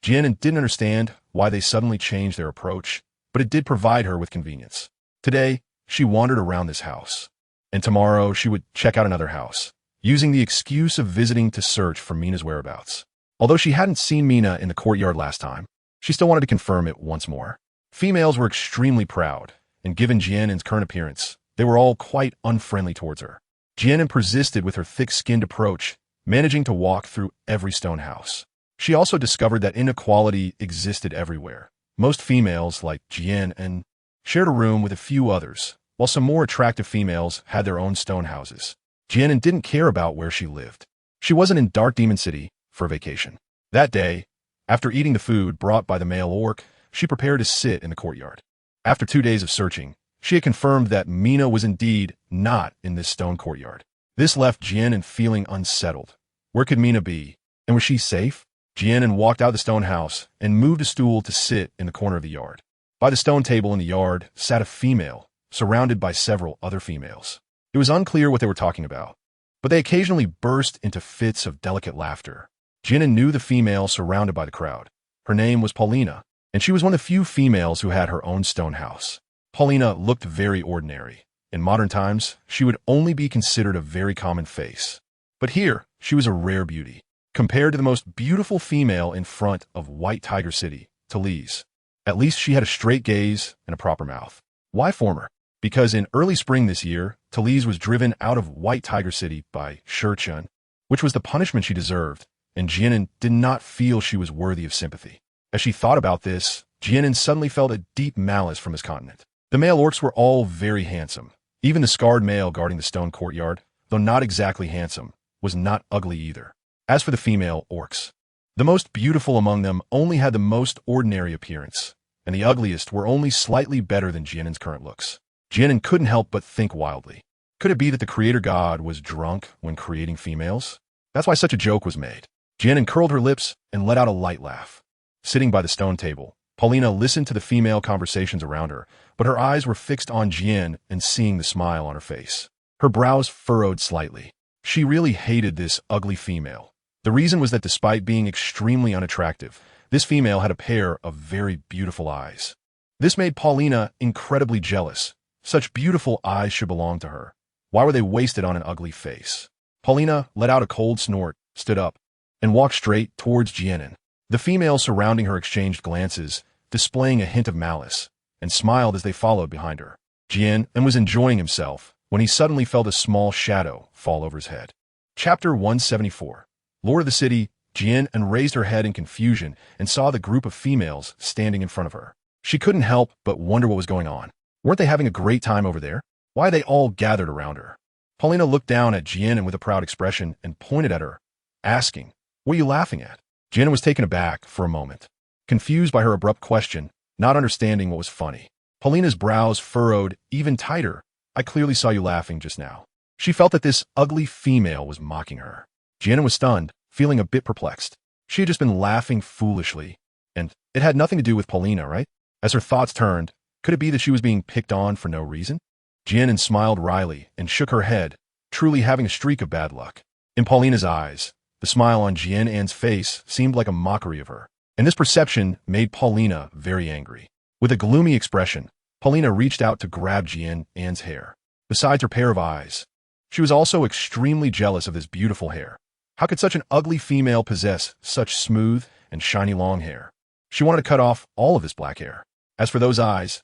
Jian An didn't understand why they suddenly changed their approach, but it did provide her with convenience. Today, she wandered around this house, and tomorrow she would check out another house, using the excuse of visiting to search for Mina's whereabouts. Although she hadn't seen Mina in the courtyard last time, she still wanted to confirm it once more. Females were extremely proud, and given Jian An's current appearance, they were all quite unfriendly towards her. Jian An persisted with her thick-skinned approach, managing to walk through every stone house. She also discovered that inequality existed everywhere. Most females, like Jian An, shared a room with a few others, while some more attractive females had their own stone houses. Jian An didn't care about where she lived. She wasn't in Dark Demon City for a vacation. That day, after eating the food brought by the male orc, she prepared to sit in the courtyard. After 2 days of searching, she had confirmed that Mina was indeed not in this stone courtyard. This left Jian An feeling unsettled. Where could Mina be? And was she safe? Jian An walked out of the stone house and moved a stool to sit in the corner of the yard. By the stone table in the yard sat a female, surrounded by several other females. It was unclear what they were talking about, but they occasionally burst into fits of delicate laughter. Jian An knew the female surrounded by the crowd. Her name was Paulina, and she was one of the few females who had her own stone house. Paulina looked very ordinary. In modern times, she would only be considered a very common face. But here, she was a rare beauty, compared to the most beautiful female in front of White Tiger City, Talise. At least she had a straight gaze and a proper mouth. Why former? Because in early spring this year, Talise was driven out of White Tiger City by Jian, which was the punishment she deserved, and Jian An did not feel she was worthy of sympathy. As she thought about this, Jian An suddenly felt a deep malice from his continent. The male orcs were all very handsome. Even the scarred male guarding the stone courtyard, though not exactly handsome, was not ugly either. As for the female orcs, the most beautiful among them only had the most ordinary appearance, and the ugliest were only slightly better than Jian An's current looks. Jian An couldn't help but think wildly. Could it be that the creator god was drunk when creating females? That's why such a joke was made. Jian An curled her lips and let out a light laugh. Sitting by the stone table, Paulina listened to the female conversations around her, but her eyes were fixed on Jian and seeing the smile on her face. Her brows furrowed slightly. She really hated this ugly female. The reason was that despite being extremely unattractive, this female had a pair of very beautiful eyes. This made Paulina incredibly jealous. Such beautiful eyes should belong to her. Why were they wasted on an ugly face? Paulina let out a cold snort, stood up, and walked straight towards Jian An. The females surrounding her exchanged glances, displaying a hint of malice, and smiled as they followed behind her. Jian An was enjoying himself when he suddenly felt a small shadow fall over his head. Chapter 174. Lord of the City, Jian An raised her head in confusion and saw the group of females standing in front of her. She couldn't help but wonder what was going on. Weren't they having a great time over there? Why they all gathered around her? Paulina looked down at Jian An with a proud expression and pointed at her, asking, "What are you laughing at?" Jian An was taken aback for a moment, confused by her abrupt question, not understanding what was funny. Paulina's brows furrowed even tighter. "I clearly saw you laughing just now." She felt that this ugly female was mocking her. Jian An was stunned, feeling a bit perplexed. She had just been laughing foolishly, and it had nothing to do with Paulina, right? As her thoughts turned, could it be that she was being picked on for no reason? Jian An smiled wryly and shook her head, truly having a streak of bad luck. In Paulina's eyes, the smile on Jian An's face seemed like a mockery of her, and this perception made Paulina very angry. With a gloomy expression, Paulina reached out to grab Jian An's hair. Besides her pair of eyes, she was also extremely jealous of this beautiful hair. How could such an ugly female possess such smooth and shiny long hair? She wanted to cut off all of this black hair. As for those eyes,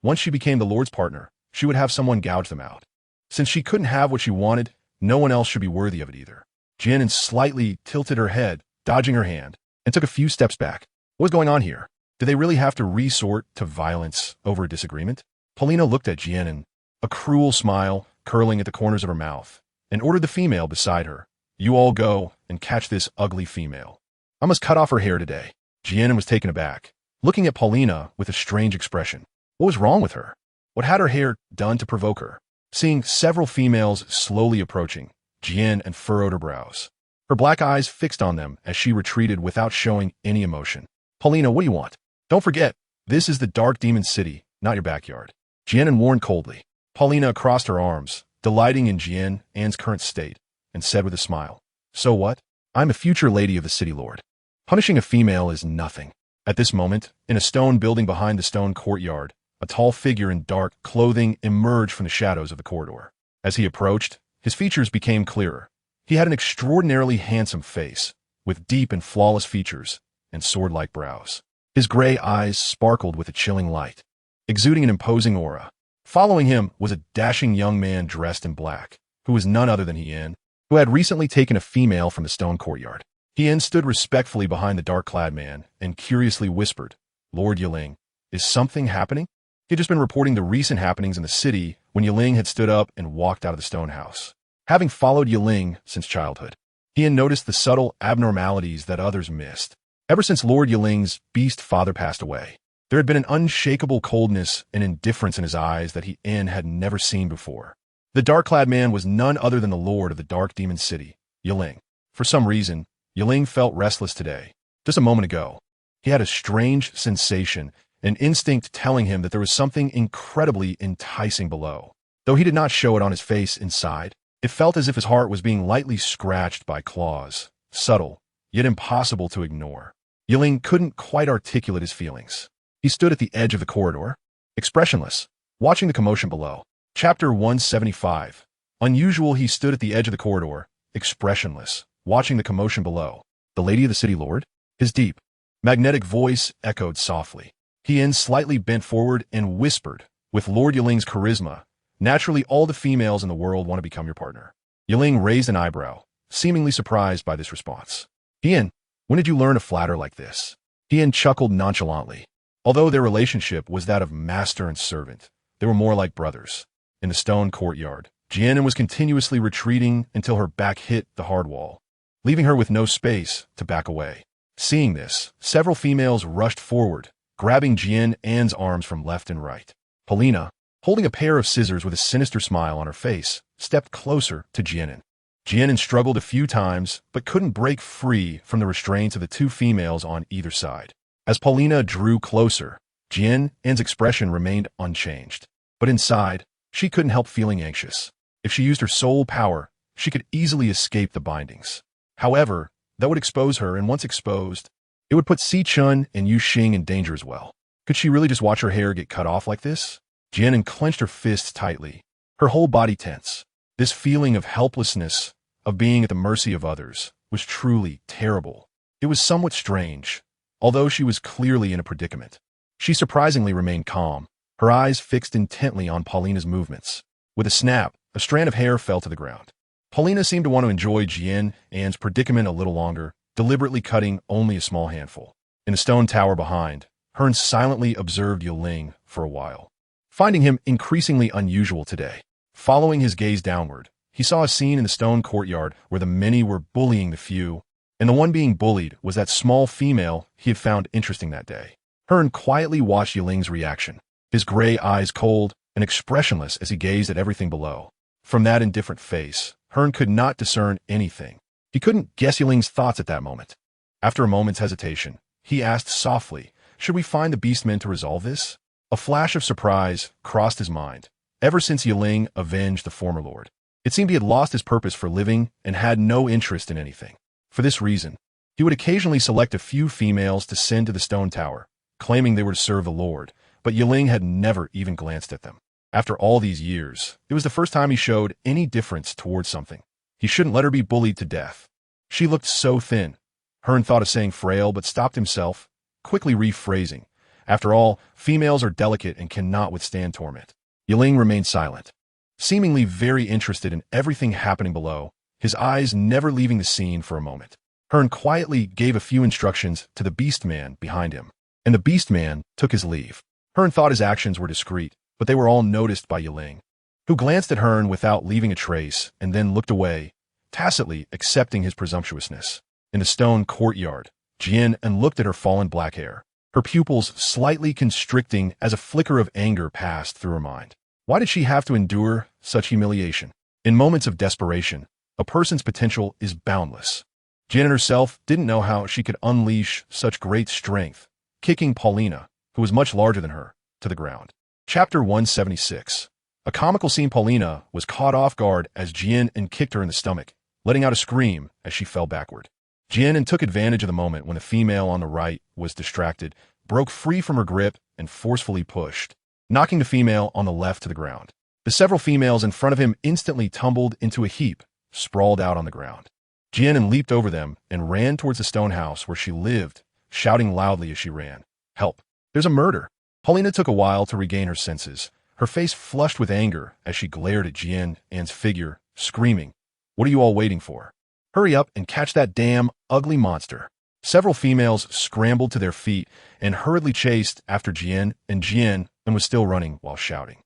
once she became the Lord's partner, she would have someone gouge them out. Since she couldn't have what she wanted, no one else should be worthy of it either. Jian An slightly tilted her head, dodging her hand, and took a few steps back. What was going on here? Did they really have to resort to violence over a disagreement? Paulina looked at Jian An, a cruel smile curling at the corners of her mouth, and ordered the female beside her, "You all go and catch this ugly female. I must cut off her hair today." Jian An was taken aback, looking at Paulina with a strange expression. What was wrong with her? What had her hair done to provoke her? Seeing several females slowly approaching, Jian An furrowed her brows, her black eyes fixed on them as she retreated without showing any emotion. "Paulina, what do you want? Don't forget, this is the Dark Demon City, not your backyard." Jian An warned coldly. Paulina crossed her arms, delighting in Jian An's current state, and said with a smile, "So what? I'm a future lady of the city lord. Punishing a female is nothing." At this moment, in a stone building behind the stone courtyard, a tall figure in dark clothing emerged from the shadows of the corridor. As he approached, his features became clearer. He had an extraordinarily handsome face, with deep and flawless features and sword-like brows. His gray eyes sparkled with a chilling light, exuding an imposing aura. Following him was a dashing young man dressed in black, who was none other than Jian, who had recently taken a female from the stone courtyard. Jian stood respectfully behind the dark-clad man and curiously whispered, "Lord Yiling, is something happening?" He had just been reporting the recent happenings in the city when Yiling had stood up and walked out of the stone house. Having followed Yiling since childhood, Jian noticed the subtle abnormalities that others missed. Ever since Lord Yiling's beast father passed away, there had been an unshakable coldness and indifference in his eyes that Jian had never seen before. The dark-clad man was none other than the lord of the Dark Demon City, Yiling. For some reason, Yiling felt restless today. Just a moment ago, he had a strange sensation an instinct telling him that there was something incredibly enticing below. Though he did not show it on his face inside, it felt as if his heart was being lightly scratched by claws, subtle, yet impossible to ignore. Yiling couldn't quite articulate his feelings. He stood at the edge of the corridor, expressionless, watching the commotion below. Chapter 175. Unusual. He stood at the edge of the corridor, expressionless, watching the commotion below. The lady of the city lord? His deep, magnetic voice echoed softly. Jian slightly bent forward and whispered, with Lord Yiling's charisma, naturally all the females in the world want to become your partner. Yiling raised an eyebrow, seemingly surprised by this response. Jian, when did you learn to flatter like this? Jian chuckled nonchalantly. Although their relationship was that of master and servant, they were more like brothers. In the stone courtyard, Jian An was continuously retreating until her back hit the hard wall, leaving her with no space to back away. Seeing this, several females rushed forward, grabbing Jian An's arms from left and right. Polina, holding a pair of scissors with a sinister smile on her face, stepped closer to Jian An. Jian An struggled a few times, but couldn't break free from the restraints of the two females on either side. As Polina drew closer, Jian An's expression remained unchanged. But inside, she couldn't help feeling anxious. If she used her soul power, she could easily escape the bindings. However, that would expose her, and once exposed, it would put Si Chun and Yu Xing in danger as well. Could she really just watch her hair get cut off like this? Jian An clenched her fists tightly, her whole body tense. This feeling of helplessness, of being at the mercy of others, was truly terrible. It was somewhat strange, although she was clearly in a predicament. She surprisingly remained calm, her eyes fixed intently on Paulina's movements. With a snap, a strand of hair fell to the ground. Paulina seemed to want to enjoy Jian An's predicament a little longer, deliberately cutting only a small handful. In the stone tower behind, Hearn silently observed Yiling for a while, finding him increasingly unusual today. Following his gaze downward, he saw a scene in the stone courtyard where the many were bullying the few, and the one being bullied was that small female he had found interesting that day. Hearn quietly watched Yiling's reaction, his gray eyes cold and expressionless as he gazed at everything below. From that indifferent face, Hearn could not discern anything. He couldn't guess Yiling's thoughts at that moment. After a moment's hesitation, he asked softly, "Should we find the beastmen to resolve this?" A flash of surprise crossed his mind. Ever since Yiling avenged the former lord, it seemed he had lost his purpose for living and had no interest in anything. For this reason, he would occasionally select a few females to send to the stone tower, claiming they were to serve the lord, but Yiling had never even glanced at them. After all these years, it was the first time he showed any difference towards something. He shouldn't let her be bullied to death. She looked so thin. Hearn thought of saying frail, but stopped himself, quickly rephrasing. After all, females are delicate and cannot withstand torment. Yiling remained silent, seemingly very interested in everything happening below, his eyes never leaving the scene for a moment. Hearn quietly gave a few instructions to the beast man behind him, and the beast man took his leave. Hearn thought his actions were discreet, but they were all noticed by Yiling, who glanced at Hearn without leaving a trace and then looked away, tacitly accepting his presumptuousness. In the stone courtyard, Jian An looked at her fallen black hair, her pupils slightly constricting as a flicker of anger passed through her mind. Why did she have to endure such humiliation? In moments of desperation, a person's potential is boundless. Jian An herself didn't know how she could unleash such great strength, kicking Paulina, who was much larger than her, to the ground. Chapter 176. A comical scene. Paulina was caught off guard as Jian An kicked her in the stomach, letting out a scream as she fell backward. Jian An took advantage of the moment when the female on the right was distracted, broke free from her grip, and forcefully pushed, knocking the female on the left to the ground. The several females in front of him instantly tumbled into a heap, sprawled out on the ground. Jian An leaped over them and ran towards the stone house where she lived, shouting loudly as she ran, "Help! There's a murder!" Paulina took a while to regain her senses, her face flushed with anger as she glared at Jian An's figure, screaming, "What are you all waiting for? Hurry up and catch that damn, ugly monster." Several females scrambled to their feet and hurriedly chased after Jian An was still running while shouting.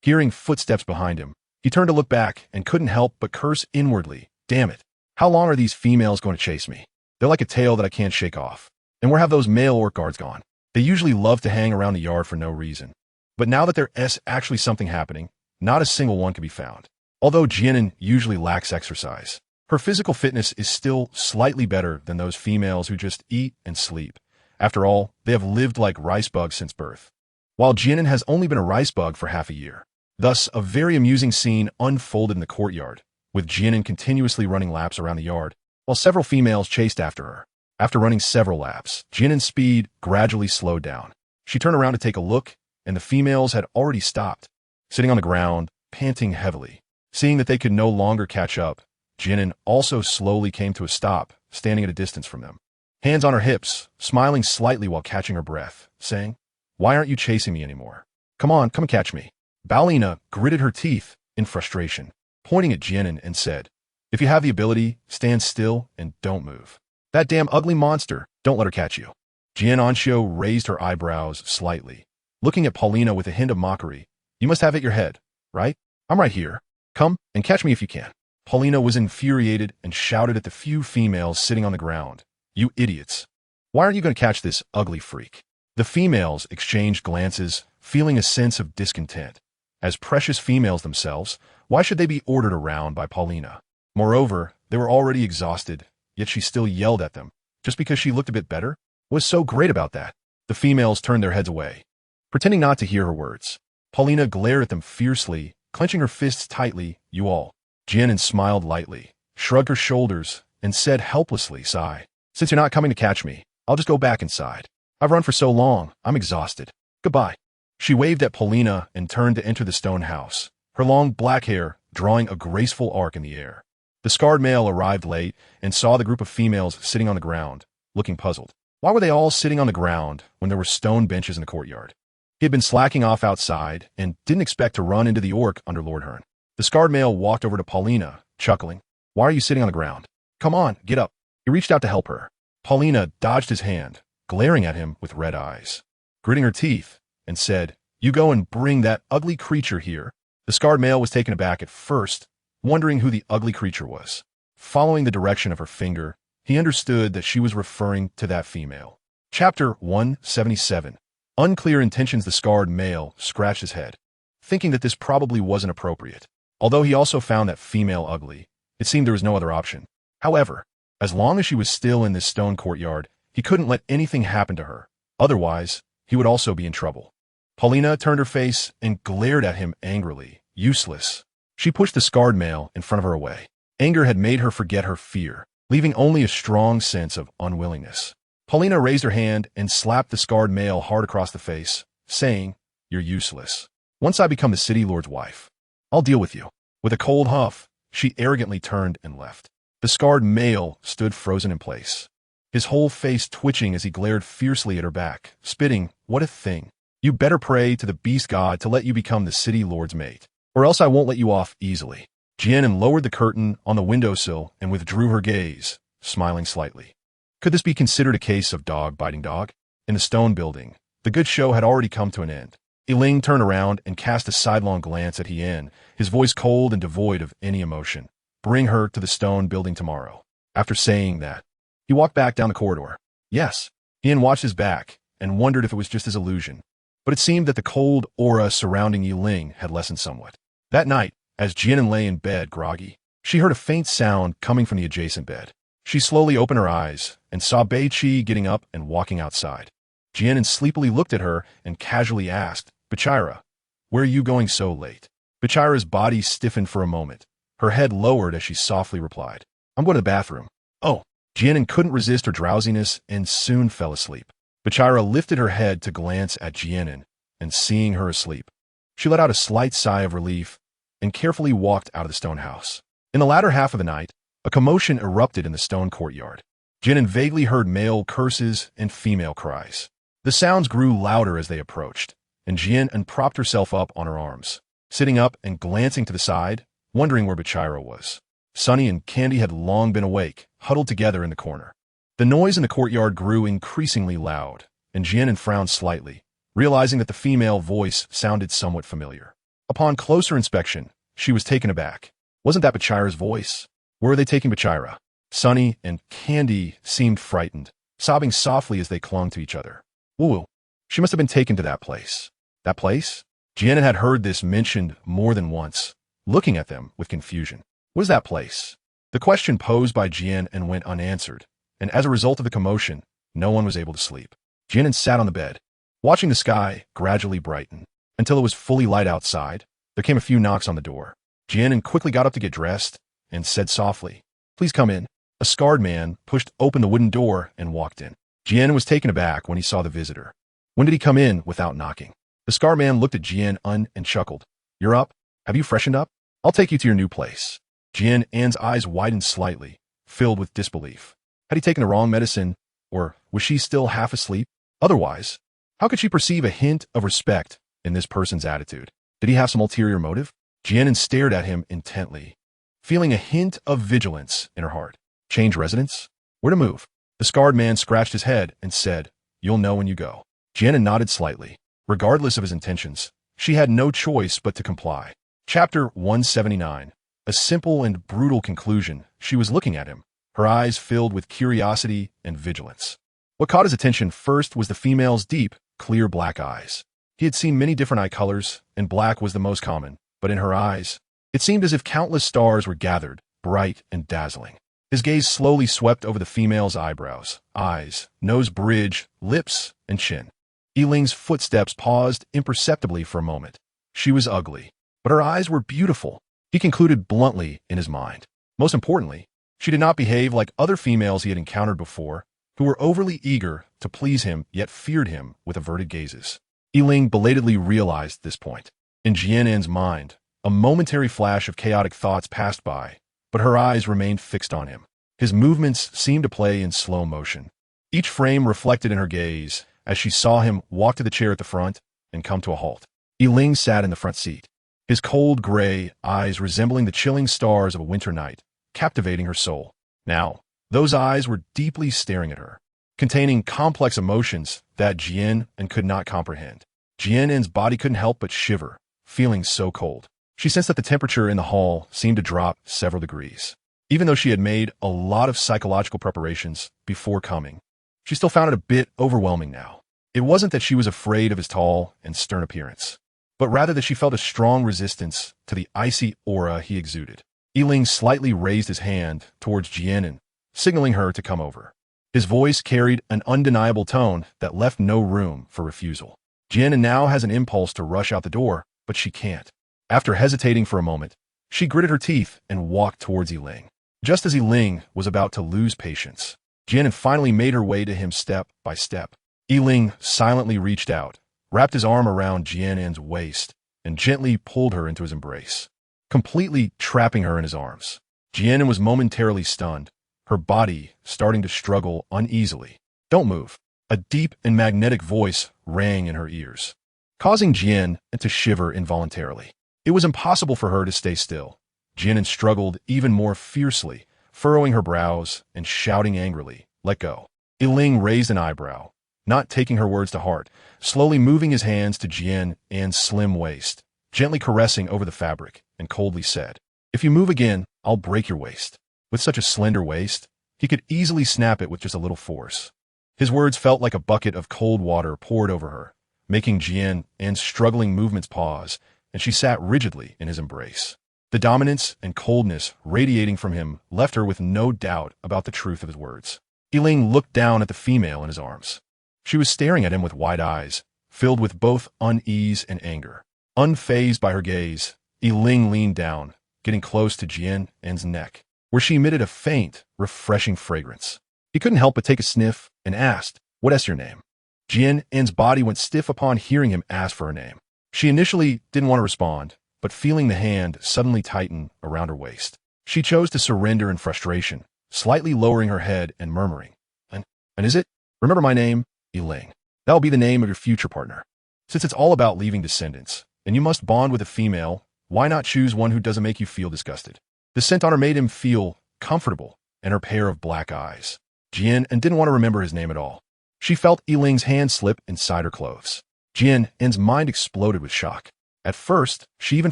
Hearing footsteps behind him, he turned to look back and couldn't help but curse inwardly, "Damn it. How long are these females going to chase me? They're like a tail that I can't shake off. And where have those male orc guards gone? They usually love to hang around the yard for no reason. But now that there's actually something happening, not a single one can be found." Although Jian An usually lacks exercise, her physical fitness is still slightly better than those females who just eat and sleep, After all, they have lived like rice bugs since birth, while Jian An has only been a rice bug for half a year. Thus, a very amusing scene unfolded in the courtyard, with Jian An continuously running laps around the yard, while several females chased after her. After running several laps, Jian An's speed gradually slowed down. She turned around to take a look, and the females had already stopped, sitting on the ground, panting heavily. Seeing that they could no longer catch up, Jian An also slowly came to a stop, standing at a distance from them. Hands on her hips, smiling slightly while catching her breath, saying, "Why aren't you chasing me anymore? Come on, come and catch me." Balina gritted her teeth in frustration, pointing at Jian An and said, "If you have the ability, stand still and don't move. That damn ugly monster, don't let her catch you." Jian Anxio raised her eyebrows slightly, looking at Paulina with a hint of mockery. "You must have it your head, right? I'm right here. Come and catch me if you can." Paulina was infuriated and shouted at the few females sitting on the ground. "You idiots. Why aren't you going to catch this ugly freak?" The females exchanged glances, feeling a sense of discontent. As precious females themselves, why should they be ordered around by Paulina? Moreover, they were already exhausted, yet she still yelled at them, just because she looked a bit better? What was so great about that? The females turned their heads away, pretending not to hear her words. Paulina glared at them fiercely, clenching her fists tightly. "You all." Jian An smiled lightly, shrugged her shoulders, and said helplessly, "Sigh. Since you're not coming to catch me, I'll just go back inside. I've run for so long, I'm exhausted. Goodbye." She waved at Paulina and turned to enter the stone house, her long black hair drawing a graceful arc in the air. The scarred male arrived late and saw the group of females sitting on the ground, looking puzzled. Why were they all sitting on the ground when there were stone benches in the courtyard? He had been slacking off outside and didn't expect to run into the orc under Lord Hearn. The scarred male walked over to Paulina, chuckling. "Why are you sitting on the ground? Come on, get up." He reached out to help her. Paulina dodged his hand, glaring at him with red eyes, gritting her teeth, and said, "You go and bring that ugly creature here." The scarred male was taken aback at first, wondering who the ugly creature was. Following the direction of her finger, he understood that she was referring to that female. Chapter 177. Unclear intentions. The scarred male scratched his head, thinking that this probably wasn't appropriate. Although he also found that female ugly, it seemed there was no other option. However, as long as she was still in this stone courtyard, he couldn't let anything happen to her. Otherwise, he would also be in trouble. Paulina turned her face and glared at him angrily. Useless. She pushed the scarred male in front of her away. Anger had made her forget her fear, leaving only a strong sense of unwillingness. Paulina raised her hand and slapped the scarred male hard across the face, saying, "You're useless. Once I become the city lord's wife, I'll deal with you." With a cold huff, she arrogantly turned and left. The scarred male stood frozen in place, his whole face twitching as he glared fiercely at her back, spitting, "What a thing. You better pray to the beast god to let you become the city lord's mate, or else I won't let you off easily." Jian An lowered the curtain on the windowsill and withdrew her gaze, smiling slightly. Could this be considered a case of dog biting dog? In the stone building, the good show had already come to an end. Yiling turned around and cast a sidelong glance at Jian, his voice cold and devoid of any emotion. "Bring her to the stone building tomorrow." After saying that, he walked back down the corridor. Yes, Jian watched his back and wondered if it was just his illusion. But it seemed that the cold aura surrounding Yiling had lessened somewhat. That night, as Jian An lay in bed groggy, she heard a faint sound coming from the adjacent bed. She slowly opened her eyes and saw Bei Qi getting up and walking outside. Jian An sleepily looked at her and casually asked, "Bechira, where are you going so late?" Bechira's body stiffened for a moment. Her head lowered as she softly replied, "I'm going to the bathroom." "Oh." Jian An couldn't resist her drowsiness and soon fell asleep. Bechira lifted her head to glance at Jian An, and seeing her asleep, she let out a slight sigh of relief and carefully walked out of the stone house. In the latter half of the night, a commotion erupted in the stone courtyard. Jian An vaguely heard male curses and female cries. The sounds grew louder as they approached, and Jian An propped herself up on her arms, sitting up and glancing to the side, wondering where Bechira was. Sunny and Candy had long been awake, huddled together in the corner. The noise in the courtyard grew increasingly loud, and Jian An frowned slightly, realizing that the female voice sounded somewhat familiar. Upon closer inspection, she was taken aback. Wasn't that Bechira's voice? Where were they taking Bechira? Sunny and Candy seemed frightened, sobbing softly as they clung to each other. Woo! She must have been taken to that place. That place? Jian An had heard this mentioned more than once, looking at them with confusion. What is that place? The question posed by Jian An went unanswered, and as a result of the commotion, no one was able to sleep. Jian An sat on the bed, watching the sky gradually brighten. Until it was fully light outside, there came a few knocks on the door. Jian An quickly got up to get dressed and said softly, "Please come in." A scarred man pushed open the wooden door and walked in. Jian An was taken aback when he saw the visitor. When did he come in without knocking? The scarred man looked at Jian An and chuckled. "You're up? Have you freshened up? I'll take you to your new place." Jian An's eyes widened slightly, filled with disbelief. Had he taken the wrong medicine, or was she still half asleep? Otherwise, how could she perceive a hint of respect in this person's attitude? Did he have some ulterior motive? Jian An stared at him intently, feeling a hint of vigilance in her heart. Change residence? Where to move? The scarred man scratched his head and said, "You'll know when you go." Jian An nodded slightly. Regardless of his intentions, she had no choice but to comply. Chapter 179. A simple and brutal conclusion. She was looking at him, her eyes filled with curiosity and vigilance. What caught his attention first was the female's deep, clear black eyes. He had seen many different eye colors, and black was the most common, but in her eyes, it seemed as if countless stars were gathered, bright and dazzling. His gaze slowly swept over the female's eyebrows, eyes, nose bridge, lips, and chin. Yiling's footsteps paused imperceptibly for a moment. She was ugly, but her eyes were beautiful, he concluded bluntly in his mind. Most importantly, she did not behave like other females he had encountered before, who were overly eager to please him yet feared him with averted gazes. Yiling belatedly realized this point. In Jian An's mind, a momentary flash of chaotic thoughts passed by, but her eyes remained fixed on him. His movements seemed to play in slow motion. Each frame reflected in her gaze as she saw him walk to the chair at the front and come to a halt. Yiling sat in the front seat, his cold gray eyes resembling the chilling stars of a winter night, captivating her soul. Now, those eyes were deeply staring at her, containing complex emotions that Jian An could not comprehend. Jian An's body couldn't help but shiver, feeling so cold. She sensed that the temperature in the hall seemed to drop several degrees. Even though she had made a lot of psychological preparations before coming, she still found it a bit overwhelming now. It wasn't that she was afraid of his tall and stern appearance, but rather that she felt a strong resistance to the icy aura he exuded. Yiling slightly raised his hand towards Jian An, signaling her to come over. His voice carried an undeniable tone that left no room for refusal. Jian An now has an impulse to rush out the door, but she can't. After hesitating for a moment, she gritted her teeth and walked towards Yiling. Just as Yiling was about to lose patience, Jian An finally made her way to him step by step. Yiling silently reached out, wrapped his arm around Jian An's waist, and gently pulled her into his embrace, completely trapping her in his arms. Jian An was momentarily stunned, her body starting to struggle uneasily. "Don't move." A deep and magnetic voice rang in her ears, causing Jian An to shiver involuntarily. It was impossible for her to stay still. Jian An struggled even more fiercely, furrowing her brows and shouting angrily, "Let go." Yiling raised an eyebrow, not taking her words to heart, slowly moving his hands to Jian An's slim waist, gently caressing over the fabric, and coldly said, "If you move again, I'll break your waist." With such a slender waist, he could easily snap it with just a little force. His words felt like a bucket of cold water poured over her, making Jian An's struggling movements pause, and she sat rigidly in his embrace. The dominance and coldness radiating from him left her with no doubt about the truth of his words. Yiling looked down at the female in his arms. She was staring at him with wide eyes, filled with both unease and anger. Unfazed by her gaze, Yiling leaned down, getting close to Jian An's neck, where she emitted a faint, refreshing fragrance. He couldn't help but take a sniff and asked, "What is your name?" Jian An's body went stiff upon hearing him ask for her name. She initially didn't want to respond, but feeling the hand suddenly tighten around her waist, she chose to surrender in frustration, slightly lowering her head and murmuring, And is it? Remember my name? Yiling. That will be the name of your future partner. Since it's all about leaving descendants, and you must bond with a female, why not choose one who doesn't make you feel disgusted?" The scent on her made him feel comfortable, and her pair of black eyes. Jian An didn't want to remember his name at all. She felt Yiling's hand slip inside her clothes. Jian An's mind exploded with shock. At first, she even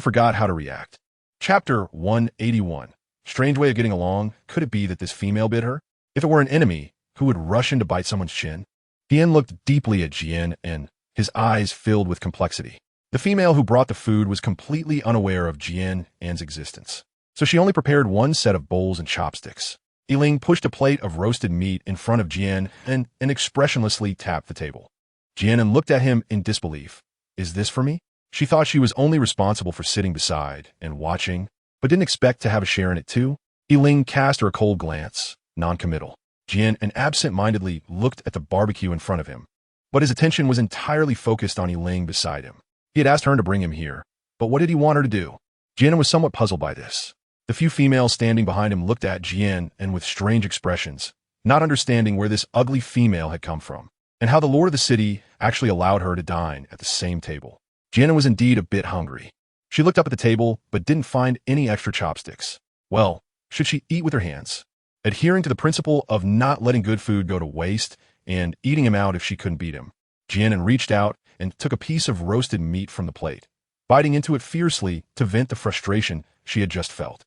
forgot how to react. Chapter 181. Strange way of getting along. Could it be that this female bit her? If it were an enemy, who would rush in to bite someone's chin? Jian looked deeply at Jian An, his eyes filled with complexity. The female who brought the food was completely unaware of Jian An's existence, so she only prepared one set of bowls and chopsticks. Yiling pushed a plate of roasted meat in front of Jian An and expressionlessly tapped the table. Jian An looked at him in disbelief. Is this for me? She thought she was only responsible for sitting beside and watching, but didn't expect to have a share in it too. Yiling cast her a cold glance, non-committal. Jian An absent-mindedly looked at the barbecue in front of him, but his attention was entirely focused on Yiling beside him. He had asked her to bring him here, but what did he want her to do? Jian An was somewhat puzzled by this. The few females standing behind him looked at Jian An with strange expressions, not understanding where this ugly female had come from, and how the lord of the city actually allowed her to dine at the same table. Jian An was indeed a bit hungry. She looked up at the table, but didn't find any extra chopsticks. Well, should she eat with her hands? Adhering to the principle of not letting good food go to waste and eating him out if she couldn't beat him, Jian An reached out and took a piece of roasted meat from the plate, biting into it fiercely to vent the frustration she had just felt.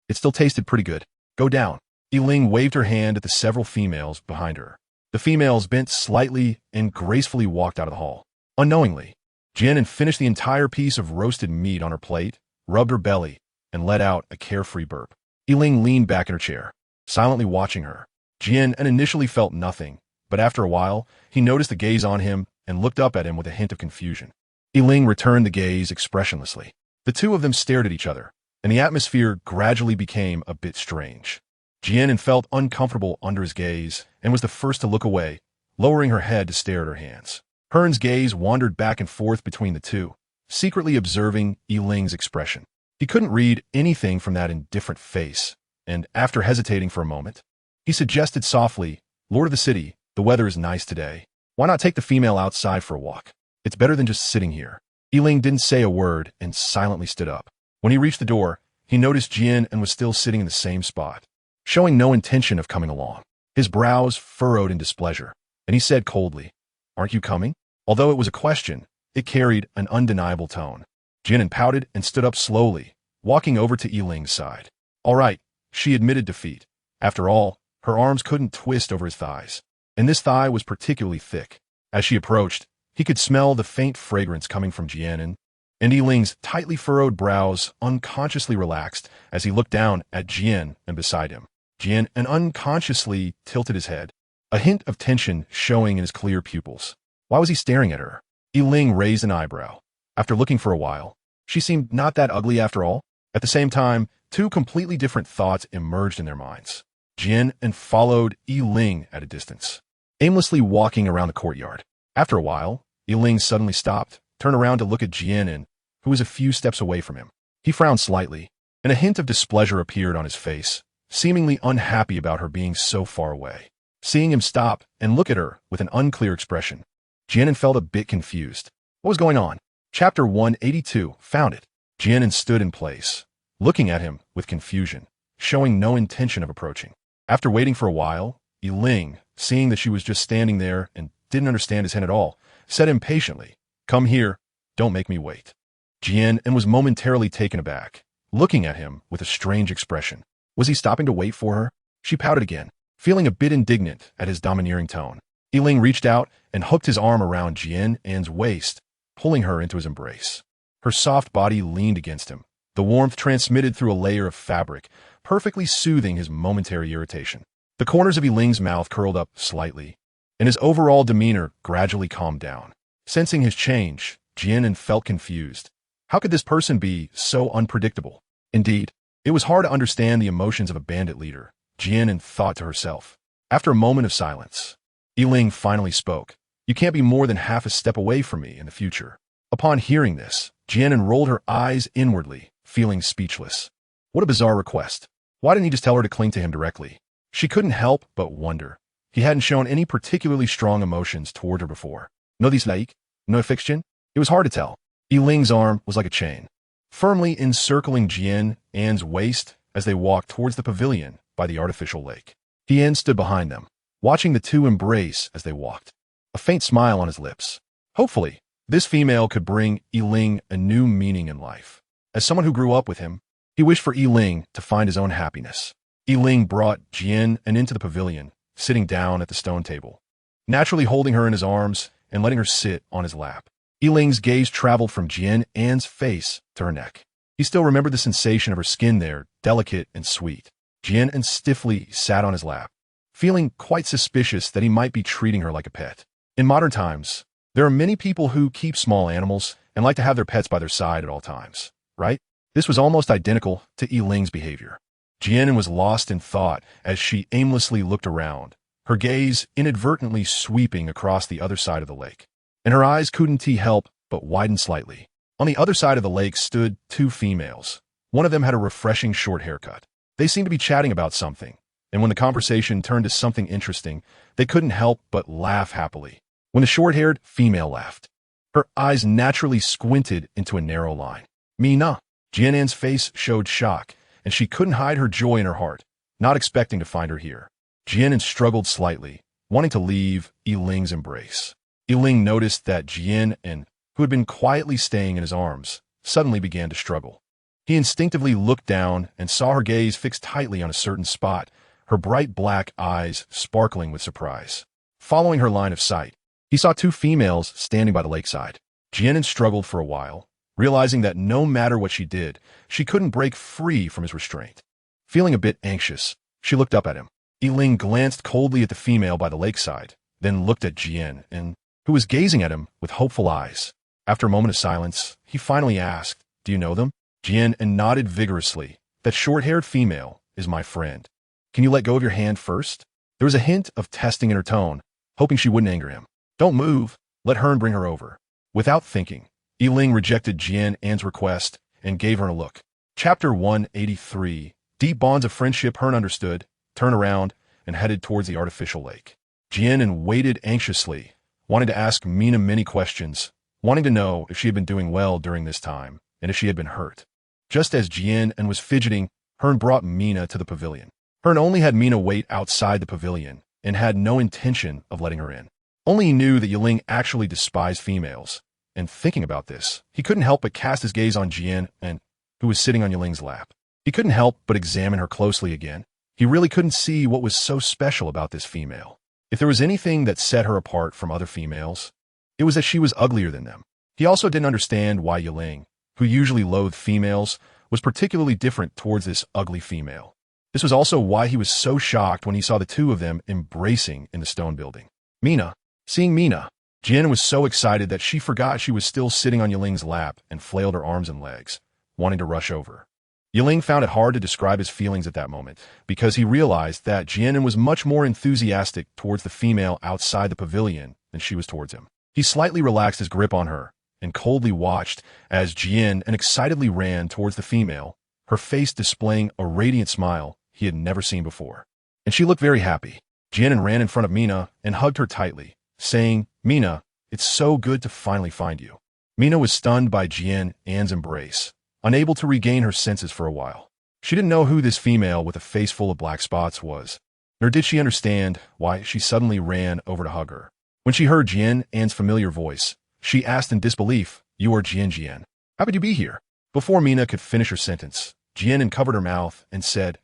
It still tasted pretty good. Go down. Yiling waved her hand at the several females behind her. The females bent slightly and gracefully walked out of the hall. Unknowingly, Jian An finished the entire piece of roasted meat on her plate, rubbed her belly, and let out a carefree burp. Yiling leaned back in her chair, silently watching her. Jian An initially felt nothing, but after a while, he noticed the gaze on him and looked up at him with a hint of confusion. Yiling returned the gaze expressionlessly. The two of them stared at each other, and the atmosphere gradually became a bit strange. Jian An felt uncomfortable under his gaze and was the first to look away, lowering her head to stare at her hands. Hearn's gaze wandered back and forth between the two, secretly observing Yiling's expression. He couldn't read anything from that indifferent face, and after hesitating for a moment, he suggested softly, Lord of the city, the weather is nice today. Why not take the female outside for a walk? It's better than just sitting here. Yiling didn't say a word and silently stood up. When he reached the door, he noticed Jian An was still sitting in the same spot, showing no intention of coming along. His brows furrowed in displeasure, and he said coldly, Aren't you coming? Although it was a question, it carried an undeniable tone. Jian An pouted and stood up slowly, walking over to Yiling's side. All right, she admitted defeat. After all, her arms couldn't twist over his thighs, and this thigh was particularly thick. As she approached, he could smell the faint fragrance coming from Jian An, and Yiling's tightly furrowed brows unconsciously relaxed as he looked down at Jian An beside him. Jian An unconsciously tilted his head, a hint of tension showing in his clear pupils. Why was he staring at her? Yiling raised an eyebrow. After looking for a while, she seemed not that ugly after all. At the same time, two completely different thoughts emerged in their minds. Jian An followed Yiling at a distance, aimlessly walking around the courtyard. After a while, Yiling suddenly stopped, turned around to look at Jian An, who was a few steps away from him. He frowned slightly, and a hint of displeasure appeared on his face, seemingly unhappy about her being so far away. Seeing him stop and look at her with an unclear expression, Jian An felt a bit confused. What was going on? Chapter 182, Found It. Jian An stood in place, looking at him with confusion, showing no intention of approaching. After waiting for a while, Yiling, seeing that she was just standing there and didn't understand his hint at all, said impatiently, Come here, don't make me wait. Jian An was momentarily taken aback, looking at him with a strange expression. Was he stopping to wait for her? She pouted again, feeling a bit indignant at his domineering tone. Yiling reached out and hooked his arm around Jian An's waist, pulling her into his embrace. Her soft body leaned against him, the warmth transmitted through a layer of fabric, perfectly soothing his momentary irritation. The corners of Yiling's mouth curled up slightly, and his overall demeanor gradually calmed down. Sensing his change, Jian An felt confused. How could this person be so unpredictable? Indeed, it was hard to understand the emotions of a bandit leader, Jian An thought to herself. After a moment of silence, Yiling finally spoke. You can't be more than half a step away from me in the future. Upon hearing this, Jian An rolled her eyes inwardly, feeling speechless. What a bizarre request. Why didn't he just tell her to cling to him directly? She couldn't help but wonder. He hadn't shown any particularly strong emotions toward her before. No dislike, no affection. It was hard to tell. Yiling's arm was like a chain, firmly encircling Jian An's waist as they walked towards the pavilion by the artificial lake. Jian stood behind them, watching the two embrace as they walked, a faint smile on his lips. Hopefully, this female could bring Yiling a new meaning in life. As someone who grew up with him, he wished for Yiling to find his own happiness. Yiling brought Jian An into the pavilion, sitting down at the stone table, naturally holding her in his arms and letting her sit on his lap. Yiling's gaze traveled from Jian An's face to her neck. He still remembered the sensation of her skin there, delicate and sweet. Jian An stiffly sat on his lap, feeling quite suspicious that he might be treating her like a pet. In modern times, there are many people who keep small animals and like to have their pets by their side at all times, right? This was almost identical to Yiling's behavior. Jian An was lost in thought as she aimlessly looked around, her gaze inadvertently sweeping across the other side of the lake. And her eyes couldn't help but widen slightly. On the other side of the lake stood two females. One of them had a refreshing short haircut. They seemed to be chatting about something, and when the conversation turned to something interesting, they couldn't help but laugh happily. When the short-haired female laughed, her eyes naturally squinted into a narrow line. Mina. Jian An's face showed shock, and she couldn't hide her joy in her heart, not expecting to find her here. Jian An struggled slightly, wanting to leave Yiling's embrace. Yiling noticed that Jian An, who had been quietly staying in his arms, suddenly began to struggle. He instinctively looked down and saw her gaze fixed tightly on a certain spot, her bright black eyes sparkling with surprise. Following her line of sight, he saw two females standing by the lakeside. Jian An struggled for a while, realizing that no matter what she did, she couldn't break free from his restraint. Feeling a bit anxious, she looked up at him. Yiling glanced coldly at the female by the lakeside, then looked at Jian An, who was gazing at him with hopeful eyes. After a moment of silence, he finally asked, "Do you know them?" Jian An nodded vigorously. "That short-haired female is my friend. Can you let go of your hand first?" There was a hint of testing in her tone, hoping she wouldn't anger him. "Don't move. Let Hearn bring her over." Without thinking, Yiling rejected Jian An's request and gave her a look. Chapter 183. Deep bonds of friendship. Hearn understood, turned around, and headed towards the artificial lake. Jian An waited anxiously, wanting to ask Mina many questions, wanting to know if she had been doing well during this time, and if she had been hurt. Just as Jian An was fidgeting, Hearn brought Mina to the pavilion. Hearn only had Mina wait outside the pavilion, and had no intention of letting her in. Only he knew that Yiling actually despised females, and thinking about this, he couldn't help but cast his gaze on Jian An, who was sitting on Yiling's lap. He couldn't help but examine her closely again. He really couldn't see what was so special about this female. If there was anything that set her apart from other females, it was that she was uglier than them. He also didn't understand why Yiling, who usually loathed females, was particularly different towards this ugly female. This was also why he was so shocked when he saw the two of them embracing in the stone building. Mina. Seeing Mina, Jian An was so excited that she forgot she was still sitting on Yiling's lap and flailed her arms and legs, wanting to rush over. Yiling found it hard to describe his feelings at that moment, because he realized that Jian An was much more enthusiastic towards the female outside the pavilion than she was towards him. He slightly relaxed his grip on her, and coldly watched as Jian An excitedly ran towards the female, her face displaying a radiant smile he had never seen before. And she looked very happy. Jian An ran in front of Mina and hugged her tightly, saying, "Mina, it's so good to finally find you." Mina was stunned by Jian An's embrace, unable to regain her senses for a while. She didn't know who this female with a face full of black spots was, nor did she understand why she suddenly ran over to hug her. When she heard Jian An's familiar voice, she asked in disbelief, "You are Jian? How could you be here?" Before Mina could finish her sentence, Jian An covered her mouth and said,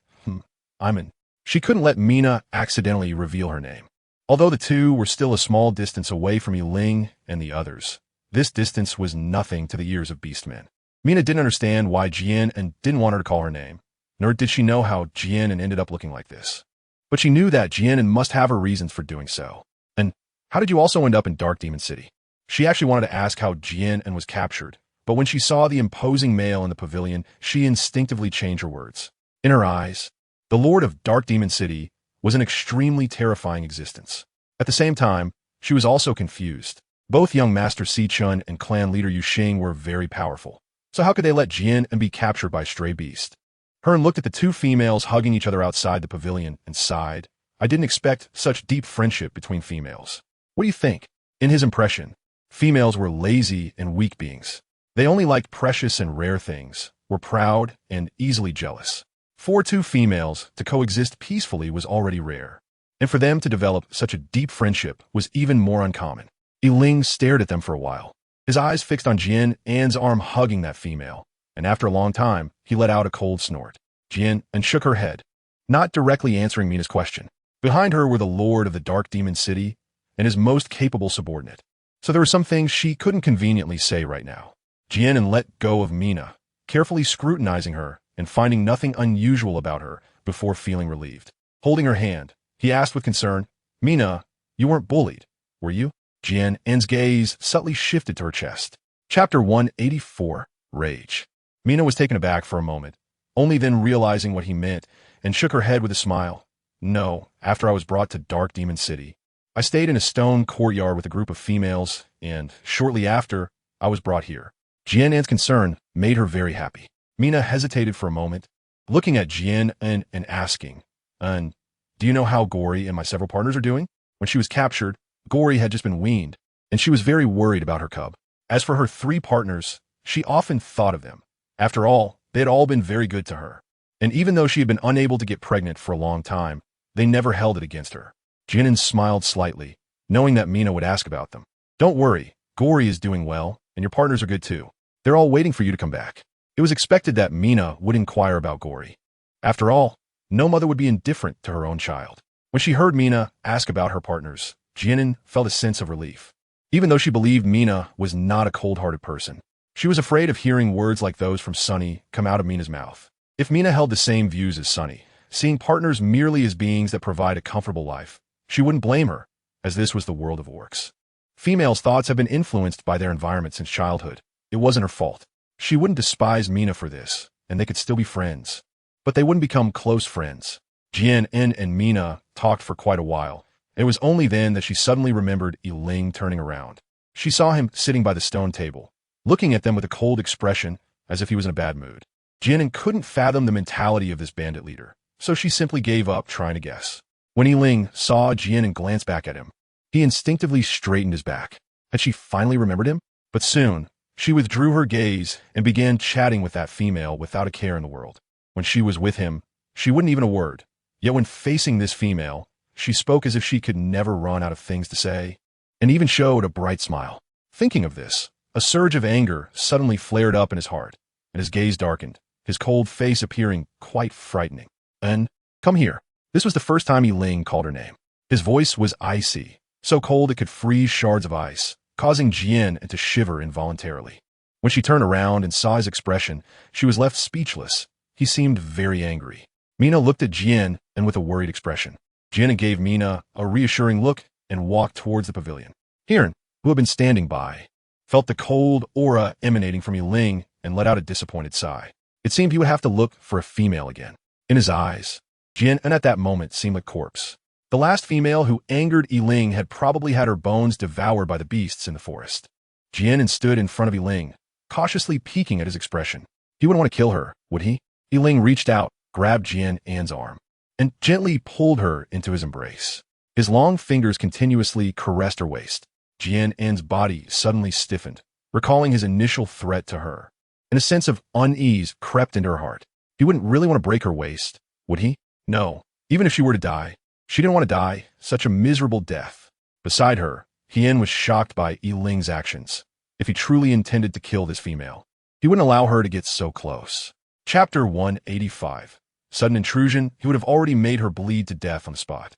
"I'm An." She couldn't let Mina accidentally reveal her name. Although the two were still a small distance away from Yiling and the others, this distance was nothing to the ears of beastmen. Mina didn't understand why Jian An didn't want her to call her name, nor did she know how Jian An ended up looking like this. But she knew that Jian An must have her reasons for doing so. "And how did you also end up in Dark Demon City?" She actually wanted to ask how Jian An was captured, but when she saw the imposing male in the pavilion, she instinctively changed her words. In her eyes, the Lord of Dark Demon City was an extremely terrifying existence. At the same time, she was also confused. Both young Master Si Chun and clan leader Yu Xing were very powerful. So how could they let Jian An be captured by a stray beast? Hearn looked at the two females hugging each other outside the pavilion and sighed. "I didn't expect such deep friendship between females." What do you think? In his impression, females were lazy and weak beings. They only liked precious and rare things, were proud and easily jealous. For two females to coexist peacefully was already rare, and for them to develop such a deep friendship was even more uncommon. Yiling stared at them for a while, his eyes fixed on Jian An's arm hugging that female, and after a long time, he let out a cold snort. Jian An shook her head, not directly answering Mina's question. Behind her were the Lord of the Dark Demon City and his most capable subordinate, so there were some things she couldn't conveniently say right now. Jian An let go of Mina, carefully scrutinizing her and finding nothing unusual about her before feeling relieved. Holding her hand, he asked with concern, "Mina, you weren't bullied, were you?" Jian An's gaze subtly shifted to her chest. Chapter 184, Rage. Mina was taken aback for a moment, only then realizing what he meant, and shook her head with a smile. "No, after I was brought to Dark Demon City. I stayed in a stone courtyard with a group of females, and shortly after, I was brought here." Jian An's concern made her very happy. Mina hesitated for a moment, looking at Jian An and asking, "Do you know how Gory and my several partners are doing?" When she was captured, Gory had just been weaned, and she was very worried about her cub. As for her 3 partners, she often thought of them. After all, they had all been very good to her. And even though she had been unable to get pregnant for a long time, they never held it against her. Jian An smiled slightly, knowing that Mina would ask about them. "Don't worry, Gory is doing well, and your partners are good too. They're all waiting for you to come back." It was expected that Mina would inquire about Gory. After all, no mother would be indifferent to her own child. When she heard Mina ask about her partners, Jian An felt a sense of relief. Even though she believed Mina was not a cold-hearted person, she was afraid of hearing words like those from Sunny come out of Mina's mouth. If Mina held the same views as Sunny, seeing partners merely as beings that provide a comfortable life, she wouldn't blame her, as this was the world of orcs. Females' thoughts have been influenced by their environment since childhood. It wasn't her fault. She wouldn't despise Mina for this, and they could still be friends. But they wouldn't become close friends. Jian An and Mina talked for quite a while. It was only then that she suddenly remembered Yiling turning around. She saw him sitting by the stone table, looking at them with a cold expression, as if he was in a bad mood. Jian An couldn't fathom the mentality of this bandit leader, so she simply gave up trying to guess. When Yiling saw Jian An glance back at him, he instinctively straightened his back. Had she finally remembered him? But soon, she withdrew her gaze and began chatting with that female without a care in the world. When she was with him, she wouldn't even a word. Yet when facing this female, she spoke as if she could never run out of things to say, and even showed a bright smile. Thinking of this, a surge of anger suddenly flared up in his heart, and his gaze darkened, his cold face appearing quite frightening. "An, come here." This was the first time Yiling called her name. His voice was icy, so cold it could freeze shards of ice, causing Jian to shiver involuntarily. When she turned around and saw his expression, she was left speechless. He seemed very angry. Mina looked at Jian An with a worried expression. Jian An gave Mina a reassuring look and walked towards the pavilion. Hiran, who had been standing by, felt the cold aura emanating from Yiling and let out a disappointed sigh. It seemed he would have to look for a female again. In his eyes, Jian An at that moment seemed like a corpse. The last female who angered Yiling had probably had her bones devoured by the beasts in the forest. Jian An stood in front of Yiling, cautiously peeking at his expression. He wouldn't want to kill her, would he? Yiling reached out, grabbed Jian An's arm, and gently pulled her into his embrace. His long fingers continuously caressed her waist. Jian An's body suddenly stiffened, recalling his initial threat to her, and a sense of unease crept into her heart. He wouldn't really want to break her waist, would he? No, even if she were to die. She didn't want to die, such a miserable death. Beside her, Hien was shocked by Yiling's actions. If he truly intended to kill this female, he wouldn't allow her to get so close. Chapter 185. Sudden intrusion, he would have already made her bleed to death on the spot,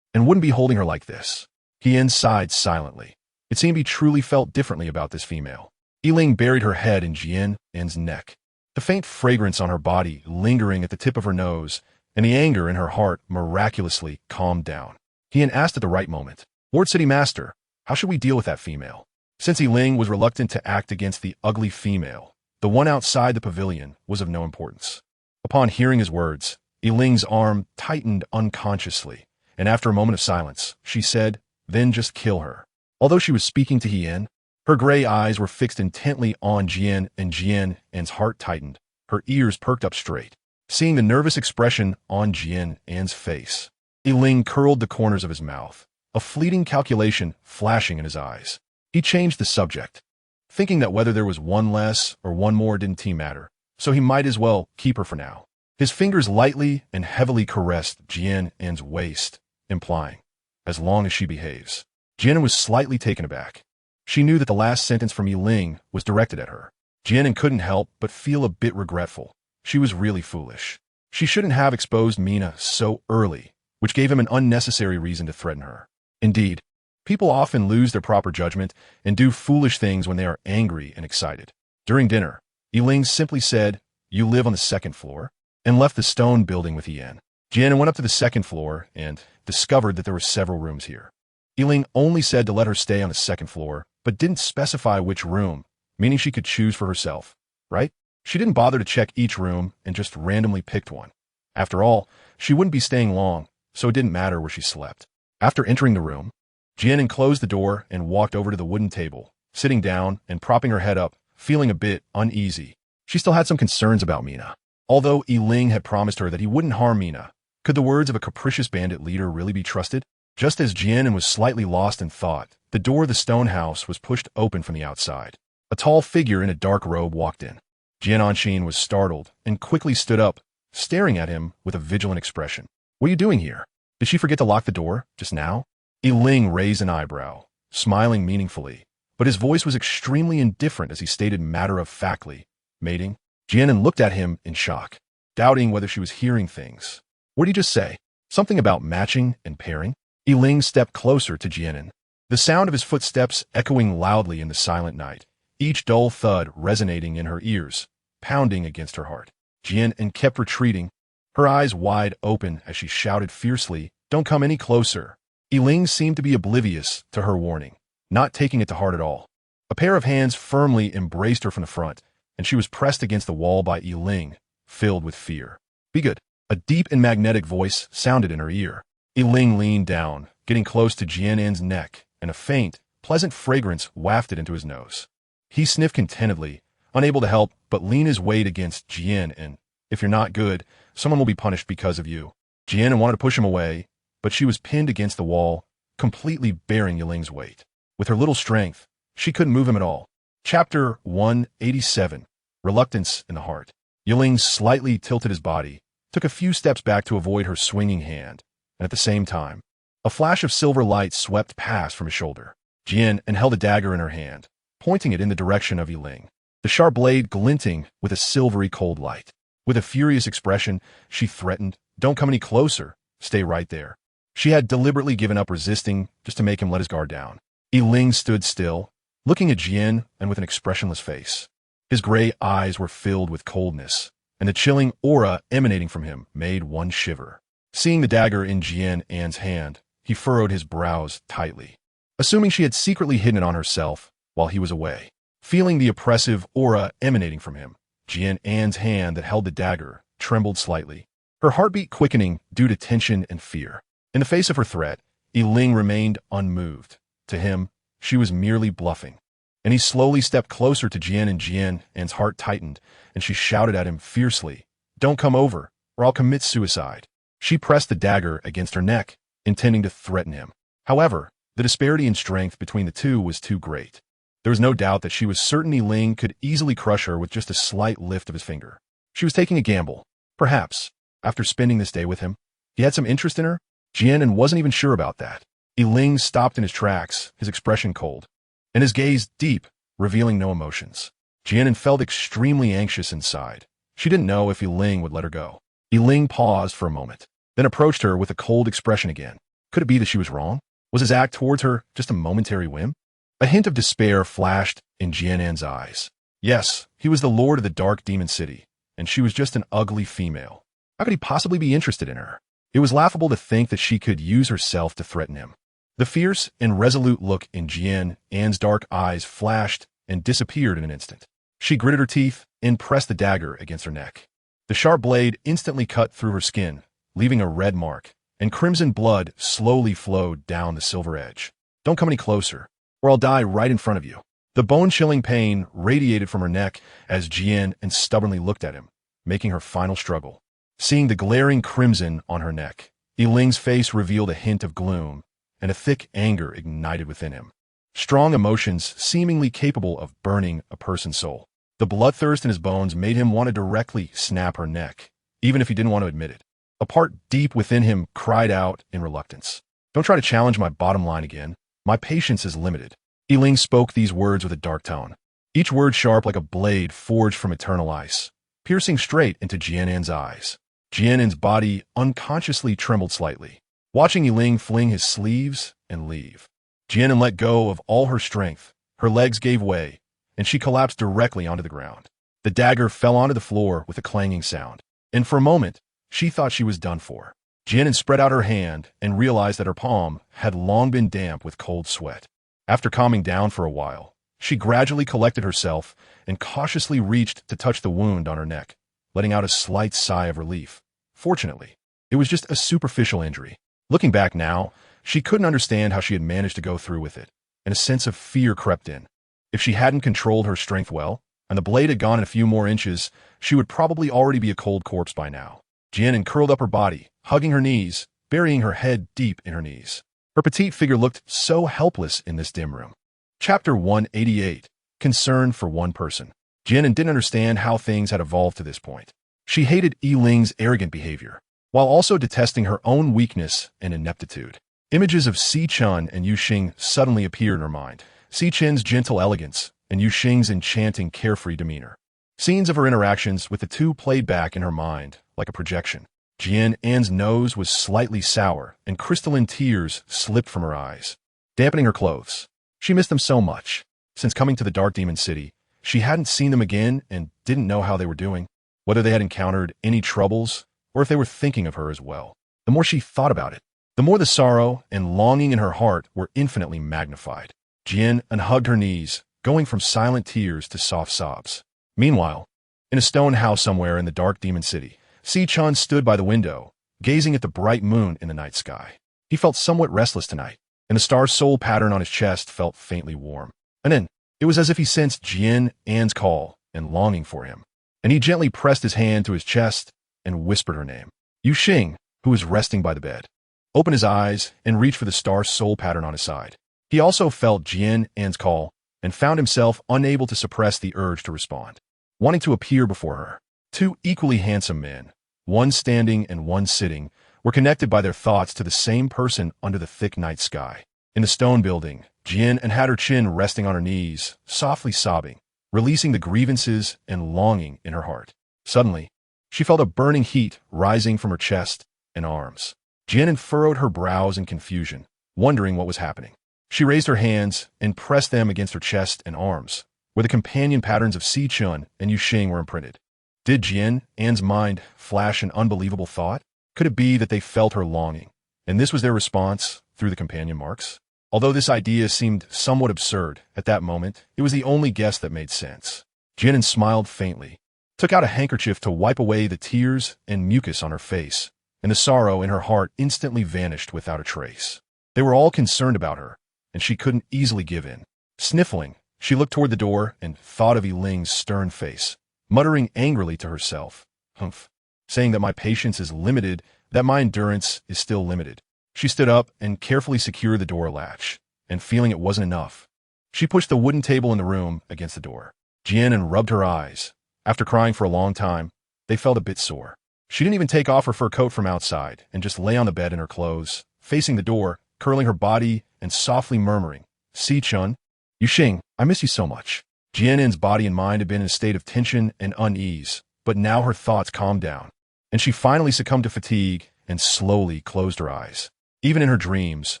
and wouldn't be holding her like this. Hien sighed silently. It seemed he truly felt differently about this female. Yiling buried her head in Jian An's neck, the faint fragrance on her body lingering at the tip of her nose, and the anger in her heart miraculously calmed down. Hien asked at the right moment, "Ward City Master, how should we deal with that female?" Since Yiling was reluctant to act against the ugly female, the one outside the pavilion was of no importance. Upon hearing his words, Yiling's arm tightened unconsciously, and after a moment of silence, she said, "Then just kill her." Although she was speaking to Hien, her gray eyes were fixed intently on Jian, and Jian An's heart tightened. Her ears perked up straight. Seeing the nervous expression on Jian An's face, Yiling curled the corners of his mouth, a fleeting calculation flashing in his eyes. He changed the subject, thinking that whether there was one less or one more didn't matter, so he might as well keep her for now. His fingers lightly and heavily caressed Jian An's waist, implying, "As long as she behaves." Jian An was slightly taken aback. She knew that the last sentence from Yiling was directed at her. Jian An couldn't help but feel a bit regretful. She was really foolish. She shouldn't have exposed Mina so early, which gave him an unnecessary reason to threaten her. Indeed, people often lose their proper judgment and do foolish things when they are angry and excited. During dinner, Yiling simply said, "You live on the second floor," and left the stone building with Hien. Jian An went up to the second floor and discovered that there were several rooms here. Yiling only said to let her stay on the second floor, but didn't specify which room, meaning she could choose for herself, right? She didn't bother to check each room and just randomly picked one. After all, she wouldn't be staying long, so it didn't matter where she slept. After entering the room, Jian An closed the door and walked over to the wooden table, sitting down and propping her head up, feeling a bit uneasy. She still had some concerns about Mina. Although Yiling had promised her that he wouldn't harm Mina, could the words of a capricious bandit leader really be trusted? Just as Jian An was slightly lost in thought, the door of the stone house was pushed open from the outside. A tall figure in a dark robe walked in. Jian An was startled and quickly stood up, staring at him with a vigilant expression. What are you doing here? Did she forget to lock the door just now? Yiling raised an eyebrow, smiling meaningfully, but his voice was extremely indifferent as he stated matter-of-factly, mating. Jian An looked at him in shock, doubting whether she was hearing things. What did he just say? Something about matching and pairing? Yiling stepped closer to Jian An, the sound of his footsteps echoing loudly in the silent night, each dull thud resonating in her ears, pounding against her heart. Jian An kept retreating, her eyes wide open as she shouted fiercely, "Don't come any closer." Yiling seemed to be oblivious to her warning, not taking it to heart at all. A pair of hands firmly embraced her from the front, and she was pressed against the wall by Yiling, filled with fear. "Be good." A deep and magnetic voice sounded in her ear. Yiling leaned down, getting close to Jian An's neck, and a faint, pleasant fragrance wafted into his nose. He sniffed contentedly, unable to help but lean his weight against Jian An. "If you're not good, someone will be punished because of you." Jian An wanted to push him away, but she was pinned against the wall, completely bearing Yiling's weight. With her little strength, she couldn't move him at all. Chapter 187. Reluctance in the Heart. Yiling slightly tilted his body, took a few steps back to avoid her swinging hand, and at the same time, a flash of silver light swept past from his shoulder. Jian An held a dagger in her hand, pointing it in the direction of Yiling, the sharp blade glinting with a silvery cold light. With a furious expression, she threatened, "Don't come any closer. Stay right there." She had deliberately given up resisting just to make him let his guard down. Yiling stood still, looking at Jian An with an expressionless face. His gray eyes were filled with coldness, and the chilling aura emanating from him made one shiver. Seeing the dagger in Jian An's hand, he furrowed his brows tightly, assuming she had secretly hidden it on herself while he was away. Feeling the oppressive aura emanating from him, Jian An's hand that held the dagger trembled slightly, her heartbeat quickening due to tension and fear. In the face of her threat, Yiling remained unmoved. To him, she was merely bluffing. And he slowly stepped closer to Jian An. Jian An's heart tightened, and she shouted at him fiercely, "Don't come over, or I'll commit suicide." She pressed the dagger against her neck, intending to threaten him. However, the disparity in strength between the two was too great. There was no doubt that she was certain Yiling could easily crush her with just a slight lift of his finger. She was taking a gamble. Perhaps, after spending this day with him, he had some interest in her? Jian An wasn't even sure about that. Yiling stopped in his tracks, his expression cold, and his gaze deep, revealing no emotions. Jian An felt extremely anxious inside. She didn't know if Yiling would let her go. Yiling paused for a moment, then approached her with a cold expression again. Could it be that she was wrong? Was his act towards her just a momentary whim? A hint of despair flashed in Jian An's eyes. Yes, he was the lord of the dark demon city, and she was just an ugly female. How could he possibly be interested in her? It was laughable to think that she could use herself to threaten him. The fierce and resolute look in Jian An's dark eyes flashed and disappeared in an instant. She gritted her teeth and pressed the dagger against her neck. The sharp blade instantly cut through her skin, leaving a red mark, and crimson blood slowly flowed down the silver edge. "Don't come any closer, or I'll die right in front of you." The bone-chilling pain radiated from her neck as Jian An stubbornly looked at him, making her final struggle. Seeing the glaring crimson on her neck, Yiling's face revealed a hint of gloom, and a thick anger ignited within him. Strong emotions seemingly capable of burning a person's soul. The bloodthirst in his bones made him want to directly snap her neck, even if he didn't want to admit it. A part deep within him cried out in reluctance. "Don't try to challenge my bottom line again. My patience is limited." Yiling spoke these words with a dark tone, each word sharp like a blade forged from eternal ice, piercing straight into Jian An's eyes. Jian An's body unconsciously trembled slightly, watching Yiling fling his sleeves and leave. Jian An let go of all her strength. Her legs gave way, and she collapsed directly onto the ground. The dagger fell onto the floor with a clanging sound, and for a moment, she thought she was done for. Jian An spread out her hand and realized that her palm had long been damp with cold sweat. After calming down for a while, she gradually collected herself and cautiously reached to touch the wound on her neck, letting out a slight sigh of relief. Fortunately, it was just a superficial injury. Looking back now, she couldn't understand how she had managed to go through with it, and a sense of fear crept in. If she hadn't controlled her strength well, and the blade had gone in a few more inches, she would probably already be a cold corpse by now. Jian An curled up her body, hugging her knees, burying her head deep in her knees. Her petite figure looked so helpless in this dim room. Chapter 188. Concern for one person. Jian An didn't understand how things had evolved to this point. She hated Ling's arrogant behavior, while also detesting her own weakness and ineptitude. Images of Chun and Xing suddenly appeared in her mind. Chun's gentle elegance and Xing's enchanting, carefree demeanor. Scenes of her interactions with the two played back in her mind like a projection. Jian An's nose was slightly sour, and crystalline tears slipped from her eyes, dampening her clothes. She missed them so much. Since coming to the Dark Demon City, she hadn't seen them again and didn't know how they were doing, whether they had encountered any troubles, or if they were thinking of her as well. The more she thought about it, the more the sorrow and longing in her heart were infinitely magnified. Jian An hugged her knees, going from silent tears to soft sobs. Meanwhile, in a stone house somewhere in the Dark Demon City, Chun stood by the window, gazing at the bright moon in the night sky. He felt somewhat restless tonight, and the star soul pattern on his chest felt faintly warm. And then, it was as if he sensed Jian An's call and longing for him, and he gently pressed his hand to his chest and whispered her name. Xing, who was resting by the bed, opened his eyes and reached for the star soul pattern on his side. He also felt Jian An's call and found himself unable to suppress the urge to respond, wanting to appear before her. Two equally handsome men, one standing and one sitting, were connected by their thoughts to the same person under the thick night sky. In the stone building, Jian An had her chin resting on her knees, softly sobbing, releasing the grievances and longing in her heart. Suddenly, she felt a burning heat rising from her chest and arms. Jian An furrowed her brows in confusion, wondering what was happening. She raised her hands and pressed them against her chest and arms, where the companion patterns of Chun and Xing were imprinted. Did Jian An's mind flash an unbelievable thought? Could it be that they felt her longing, and this was their response through the companion marks? Although this idea seemed somewhat absurd at that moment, it was the only guess that made sense. Jian An smiled faintly, took out a handkerchief to wipe away the tears and mucus on her face, and the sorrow in her heart instantly vanished without a trace. They were all concerned about her, and she couldn't easily give in. Sniffling, she looked toward the door and thought of Ling's stern face, muttering angrily to herself, "Humph," saying that my patience is limited, that my endurance is still limited. She stood up and carefully secured the door latch, and feeling it wasn't enough, she pushed the wooden table in the room against the door. Jian An rubbed her eyes. After crying for a long time, they felt a bit sore. She didn't even take off her fur coat from outside and just lay on the bed in her clothes, facing the door, curling her body and softly murmuring, "Chun, Xing, I miss you so much." Jian An's body and mind had been in a state of tension and unease, but now her thoughts calmed down, and she finally succumbed to fatigue and slowly closed her eyes. Even in her dreams,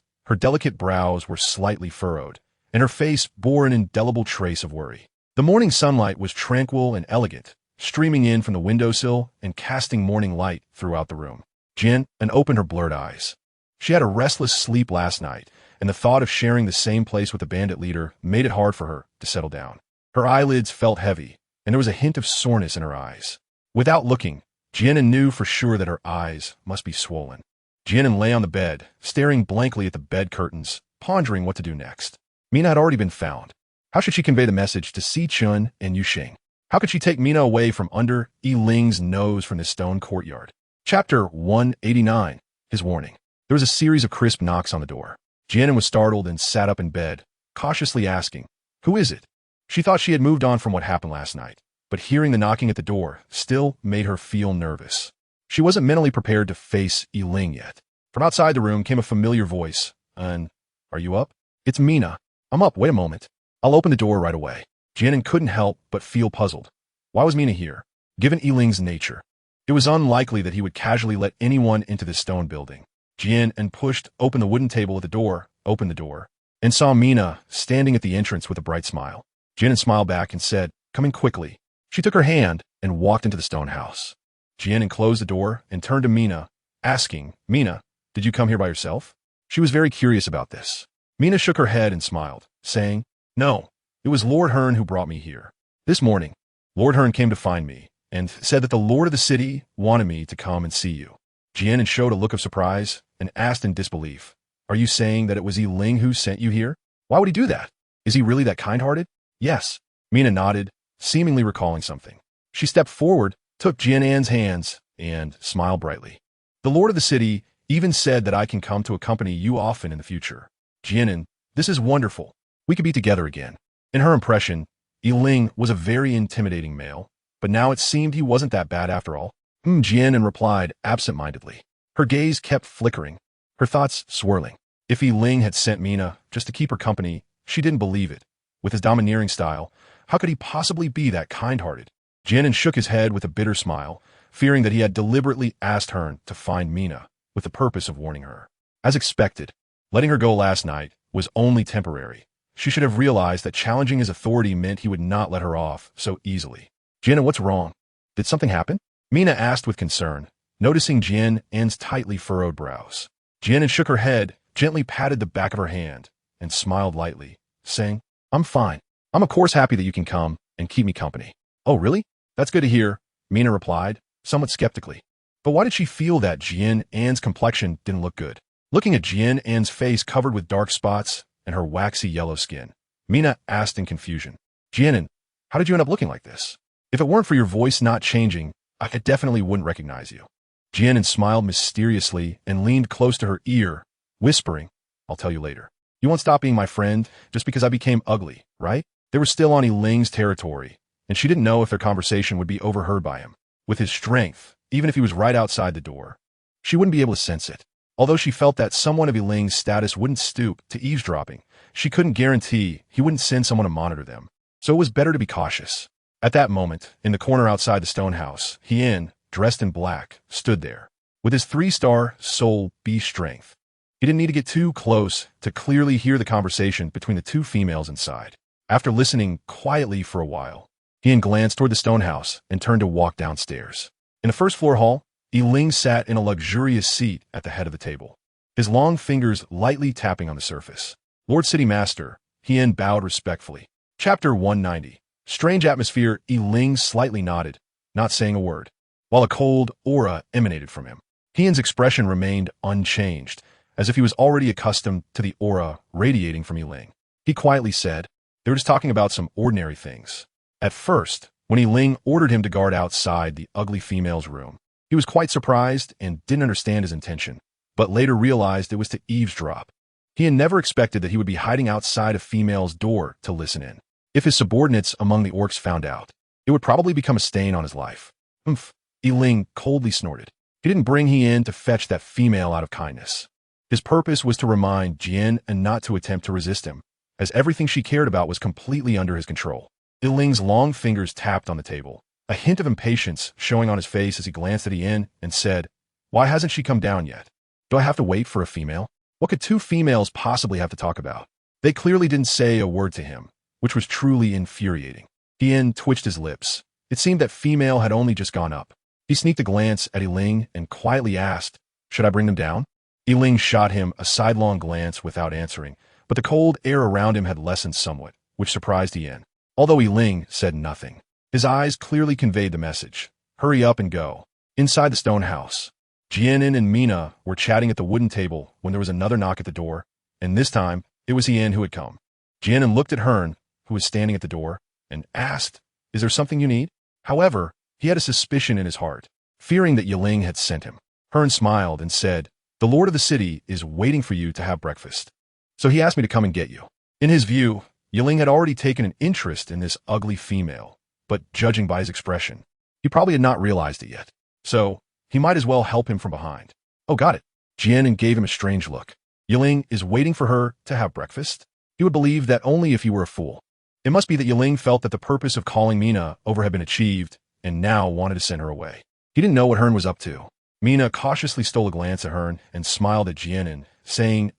her delicate brows were slightly furrowed, and her face bore an indelible trace of worry. The morning sunlight was tranquil and elegant, streaming in from the windowsill and casting morning light throughout the room. Jian An opened her blurred eyes. She had a restless sleep last night, and the thought of sharing the same place with the bandit leader made it hard for her to settle down. Her eyelids felt heavy, and there was a hint of soreness in her eyes. Without looking, Jian An knew for sure that her eyes must be swollen. Jian An lay on the bed, staring blankly at the bed curtains, pondering what to do next. Mina had already been found. How should she convey the message to Chun and Xing? How could she take Mina away from under Ling's nose from the stone courtyard? Chapter 189. His warning. There was a series of crisp knocks on the door. Jian An was startled and sat up in bed, cautiously asking, "Who is it?" She thought she had moved on from what happened last night, but hearing the knocking at the door still made her feel nervous. She wasn't mentally prepared to face Ling yet. From outside the room came a familiar voice. Are you up?" "It's Mina. I'm up. Wait a moment. I'll open the door right away." Jian An couldn't help but feel puzzled. Why was Mina here? Given Ling's nature, it was unlikely that he would casually let anyone into this stone building. Jian An pushed open the wooden table at the door, opened the door, and saw Mina standing at the entrance with a bright smile. Jian An smiled back and said, "Come in quickly." She took her hand and walked into the stone house. Jian An closed the door and turned to Mina, asking, "Mina, did you come here by yourself?" She was very curious about this. Mina shook her head and smiled, saying, "No, it was Lord Hearn who brought me here. This morning, Lord Hearn came to find me and said that the Lord of the city wanted me to come and see you." Jian An showed a look of surprise and asked in disbelief, "Are you saying that it was Ling who sent you here? Why would he do that? Is he really that kind-hearted?" "Yes." Mina nodded, seemingly recalling something. She stepped forward, took Jian An's hands, and smiled brightly. "The Lord of the city even said that I can come to accompany you often in the future. Jian An, this is wonderful. We could be together again." In her impression, Ling was a very intimidating male, but now it seemed he wasn't that bad after all. Jian An replied absent-mindedly. Her gaze kept flickering, her thoughts swirling. If Ling had sent Mina just to keep her company, she didn't believe it. With his domineering style, how could he possibly be that kind-hearted? Jian An shook his head with a bitter smile, fearing that he had deliberately asked Hearn to find Mina with the purpose of warning her. As expected, letting her go last night was only temporary. She should have realized that challenging his authority meant he would not let her off so easily. "Jian An, what's wrong? Did something happen?" Mina asked with concern, noticing Jian An's tightly furrowed brows. Jian An shook her head, gently patted the back of her hand, and smiled lightly, saying, "I'm fine. I'm of course happy that you can come and keep me company." "Oh, really? That's good to hear," Mina replied, somewhat skeptically. But why did she feel that Jian An's complexion didn't look good? Looking at Jian An's face covered with dark spots and her waxy yellow skin, Mina asked in confusion, "Jian An, how did you end up looking like this? If it weren't for your voice not changing, I definitely wouldn't recognize you." Jian An smiled mysteriously and leaned close to her ear, whispering, "I'll tell you later. You won't stop being my friend just because I became ugly, right?" They were still on Ling's territory, and she didn't know if their conversation would be overheard by him. With his strength, even if he was right outside the door, she wouldn't be able to sense it. Although she felt that someone of Ling's status wouldn't stoop to eavesdropping, she couldn't guarantee he wouldn't send someone to monitor them. So it was better to be cautious. At that moment, in the corner outside the stone house, Jian, dressed in black, stood there. With his 3-star soul beast strength, he didn't need to get too close to clearly hear the conversation between the two females inside. After listening quietly for a while, Jian glanced toward the stone house and turned to walk downstairs. In the first-floor hall, Ling sat in a luxurious seat at the head of the table, his long fingers lightly tapping on the surface. "Lord City Master," Jian bowed respectfully. Chapter 190. Strange atmosphere. Ling slightly nodded, not saying a word, while a cold aura emanated from him. Jian's expression remained unchanged, as if he was already accustomed to the aura radiating from Ling. He quietly said, "They were just talking about some ordinary things." At first, when Ling ordered him to guard outside the ugly female's room, he was quite surprised and didn't understand his intention, but later realized it was to eavesdrop. He had never expected that he would be hiding outside a female's door to listen in. If his subordinates among the orcs found out, it would probably become a stain on his life. Ling coldly snorted. He didn't bring Jian to fetch that female out of kindness. His purpose was to remind Jian and not to attempt to resist him, as everything she cared about was completely under his control. Ling's long fingers tapped on the table, a hint of impatience showing on his face as he glanced at Jian and said, "Why hasn't she come down yet? Do I have to wait for a female? What could two females possibly have to talk about?" They clearly didn't say a word to him, which was truly infuriating. Jian twitched his lips. It seemed that female had only just gone up. He sneaked a glance at Ling and quietly asked, "Should I bring them down?" Ling shot him a sidelong glance without answering, but the cold air around him had lessened somewhat, which surprised Jian. Although Ling said nothing, his eyes clearly conveyed the message. Hurry up and go. Inside the stone house, Jian An and Mina were chatting at the wooden table when there was another knock at the door, and this time it was Jian who had come. Jian An looked at Hearn, who was standing at the door, and asked, "Is there something you need?" However, he had a suspicion in his heart, fearing that Ling had sent him. Hearn smiled and said, "The Lord of the city is waiting for you to have breakfast, so he asked me to come and get you." In his view, Ling had already taken an interest in this ugly female, but judging by his expression, he probably had not realized it yet. So, he might as well help him from behind. "Oh, got it." Jian An gave him a strange look. Ling is waiting for her to have breakfast? He would believe that only if he were a fool. It must be that Ling felt that the purpose of calling Mina over had been achieved, and now wanted to send her away. He didn't know what Hearn was up to. Mina cautiously stole a glance at Hearn and smiled at Jian An, saying,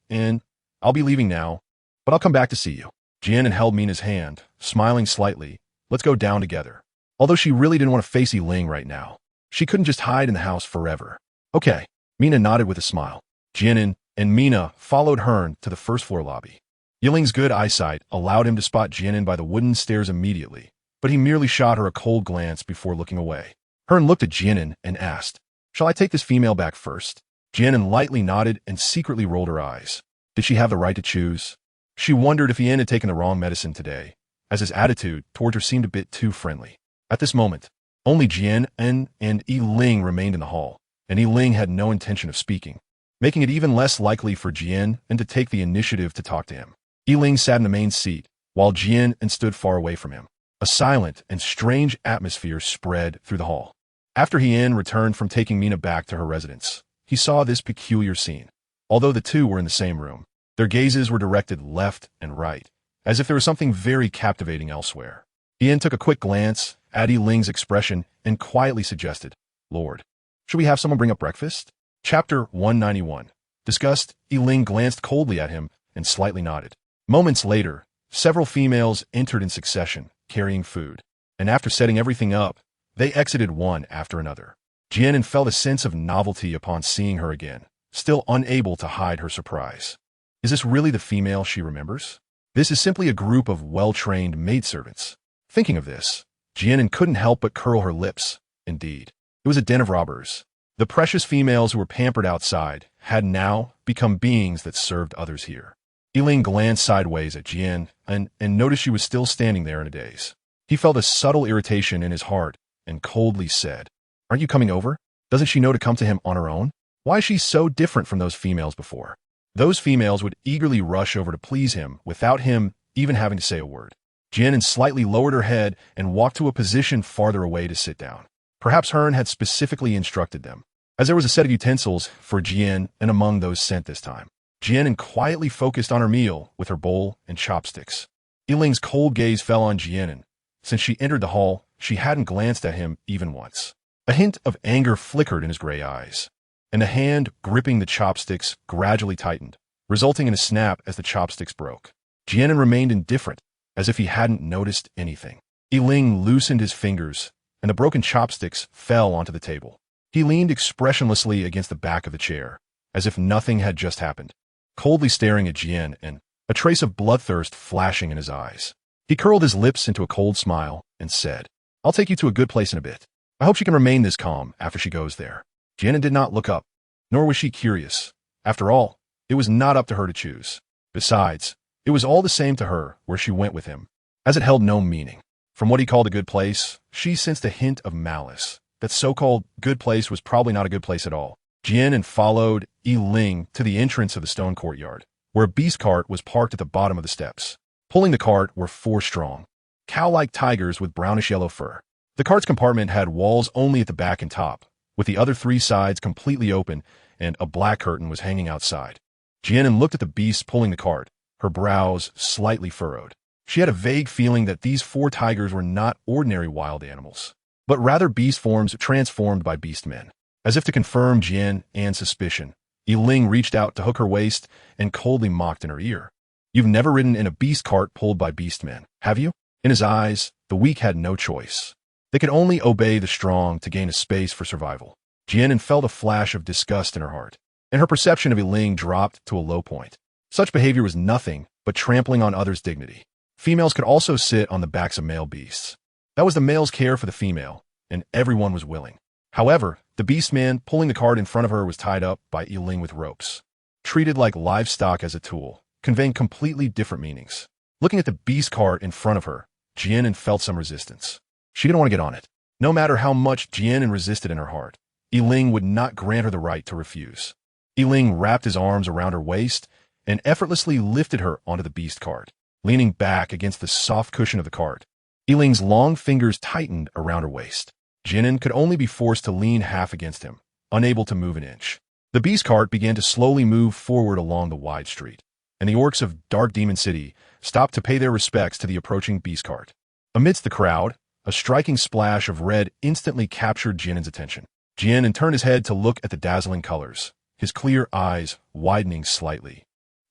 "I'll be leaving now, but I'll come back to see you." Jian An held Mina's hand, smiling slightly. "Let's go down together." Although she really didn't want to face Ling right now, she couldn't just hide in the house forever. "Okay." Mina nodded with a smile. Jian An and Mina followed Hearn to the first-floor lobby. Yiling's good eyesight allowed him to spot Jian An by the wooden stairs immediately, but he merely shot her a cold glance before looking away. Hearn looked at Jian An and asked, "Shall I take this female back first?" Jian An lightly nodded and secretly rolled her eyes. Did she have the right to choose? She wondered if Ian had taken the wrong medicine today, as his attitude toward her seemed a bit too friendly. At this moment, only Jian An and Yiling remained in the hall, and Yiling had no intention of speaking, making it even less likely for Jian An to take the initiative to talk to him. Yiling sat in the main seat, while Jian An stood far away from him. A silent and strange atmosphere spread through the hall. After Yian returned from taking Mina back to her residence, he saw this peculiar scene. Although the two were in the same room, their gazes were directed left and right, as if there was something very captivating elsewhere. Ian took a quick glance at Yiling's expression and quietly suggested, "Lord, should we have someone bring up breakfast?" Chapter 191. Disgust. Yiling glanced coldly at him and slightly nodded. Moments later, several females entered in succession, carrying food, and after setting everything up, they exited one after another. Jian An felt a sense of novelty upon seeing her again, still unable to hide her surprise. Is this really the female she remembers? This is simply a group of well-trained maidservants. Thinking of this, Jian An couldn't help but curl her lips. Indeed, it was a den of robbers. The precious females who were pampered outside had now become beings that served others here. Yiling glanced sideways at Jian An and noticed she was still standing there in a daze. He felt a subtle irritation in his heart and coldly said, "Aren't you coming over? Doesn't she know to come to him on her own? Why is she so different from those females before?" Those females would eagerly rush over to please him without him even having to say a word. Jian An slightly lowered her head and walked to a position farther away to sit down. Perhaps Hearn had specifically instructed them, as there was a set of utensils for Jian An among those sent this time. Jian An quietly focused on her meal with her bowl and chopsticks. Yiling's cold gaze fell on Jian An. Since she entered the hall, she hadn't glanced at him even once. A hint of anger flickered in his gray eyes, and the hand gripping the chopsticks gradually tightened, resulting in a snap as the chopsticks broke. Jian An remained indifferent, as if he hadn't noticed anything. Yiling loosened his fingers, and the broken chopsticks fell onto the table. He leaned expressionlessly against the back of the chair, as if nothing had just happened, coldly staring at Jian An, a trace of bloodthirst flashing in his eyes. He curled his lips into a cold smile and said, "I'll take you to a good place in a bit. I hope she can remain this calm after she goes there." Jian An did not look up, nor was she curious. After all, it was not up to her to choose. Besides, it was all the same to her where she went with him, as it held no meaning. From what he called a good place, she sensed a hint of malice. That so-called good place was probably not a good place at all. Jian An followed Yiling to the entrance of the stone courtyard, where a beast cart was parked at the bottom of the steps. Pulling the cart were 4 strong, cow-like tigers with brownish-yellow fur. The cart's compartment had walls only at the back and top, with the other 3 sides completely open, and a black curtain was hanging outside. Jian An looked at the beasts pulling the cart, her brows slightly furrowed. She had a vague feeling that these 4 tigers were not ordinary wild animals, but rather beast forms transformed by beast men. As if to confirm Jian An's suspicion, Yiling reached out to hook her waist and coldly mocked in her ear. "You've never ridden in a beast cart pulled by beast men, have you?" In his eyes, the weak had no choice. They could only obey the strong to gain a space for survival. Jian An felt a flash of disgust in her heart, and her perception of Yiling dropped to a low point. Such behavior was nothing but trampling on others' dignity. Females could also sit on the backs of male beasts. That was the male's care for the female, and everyone was willing. However, the beast man pulling the cart in front of her was tied up by Yiling with ropes, treated like livestock as a tool, conveying completely different meanings. Looking at the beast cart in front of her, Jian An felt some resistance. She didn't want to get on it. No matter how much Jian An resisted in her heart, Yiling would not grant her the right to refuse. Yiling wrapped his arms around her waist and effortlessly lifted her onto the beast cart. Leaning back against the soft cushion of the cart, Yiling's long fingers tightened around her waist. Jian An could only be forced to lean half against him, unable to move an inch. The beast cart began to slowly move forward along the wide street, and the orcs of Dark Demon City stopped to pay their respects to the approaching beast cart. Amidst the crowd, a striking splash of red instantly captured Jian An's attention. Jian An turned his head to look at the dazzling colors, his clear eyes widening slightly,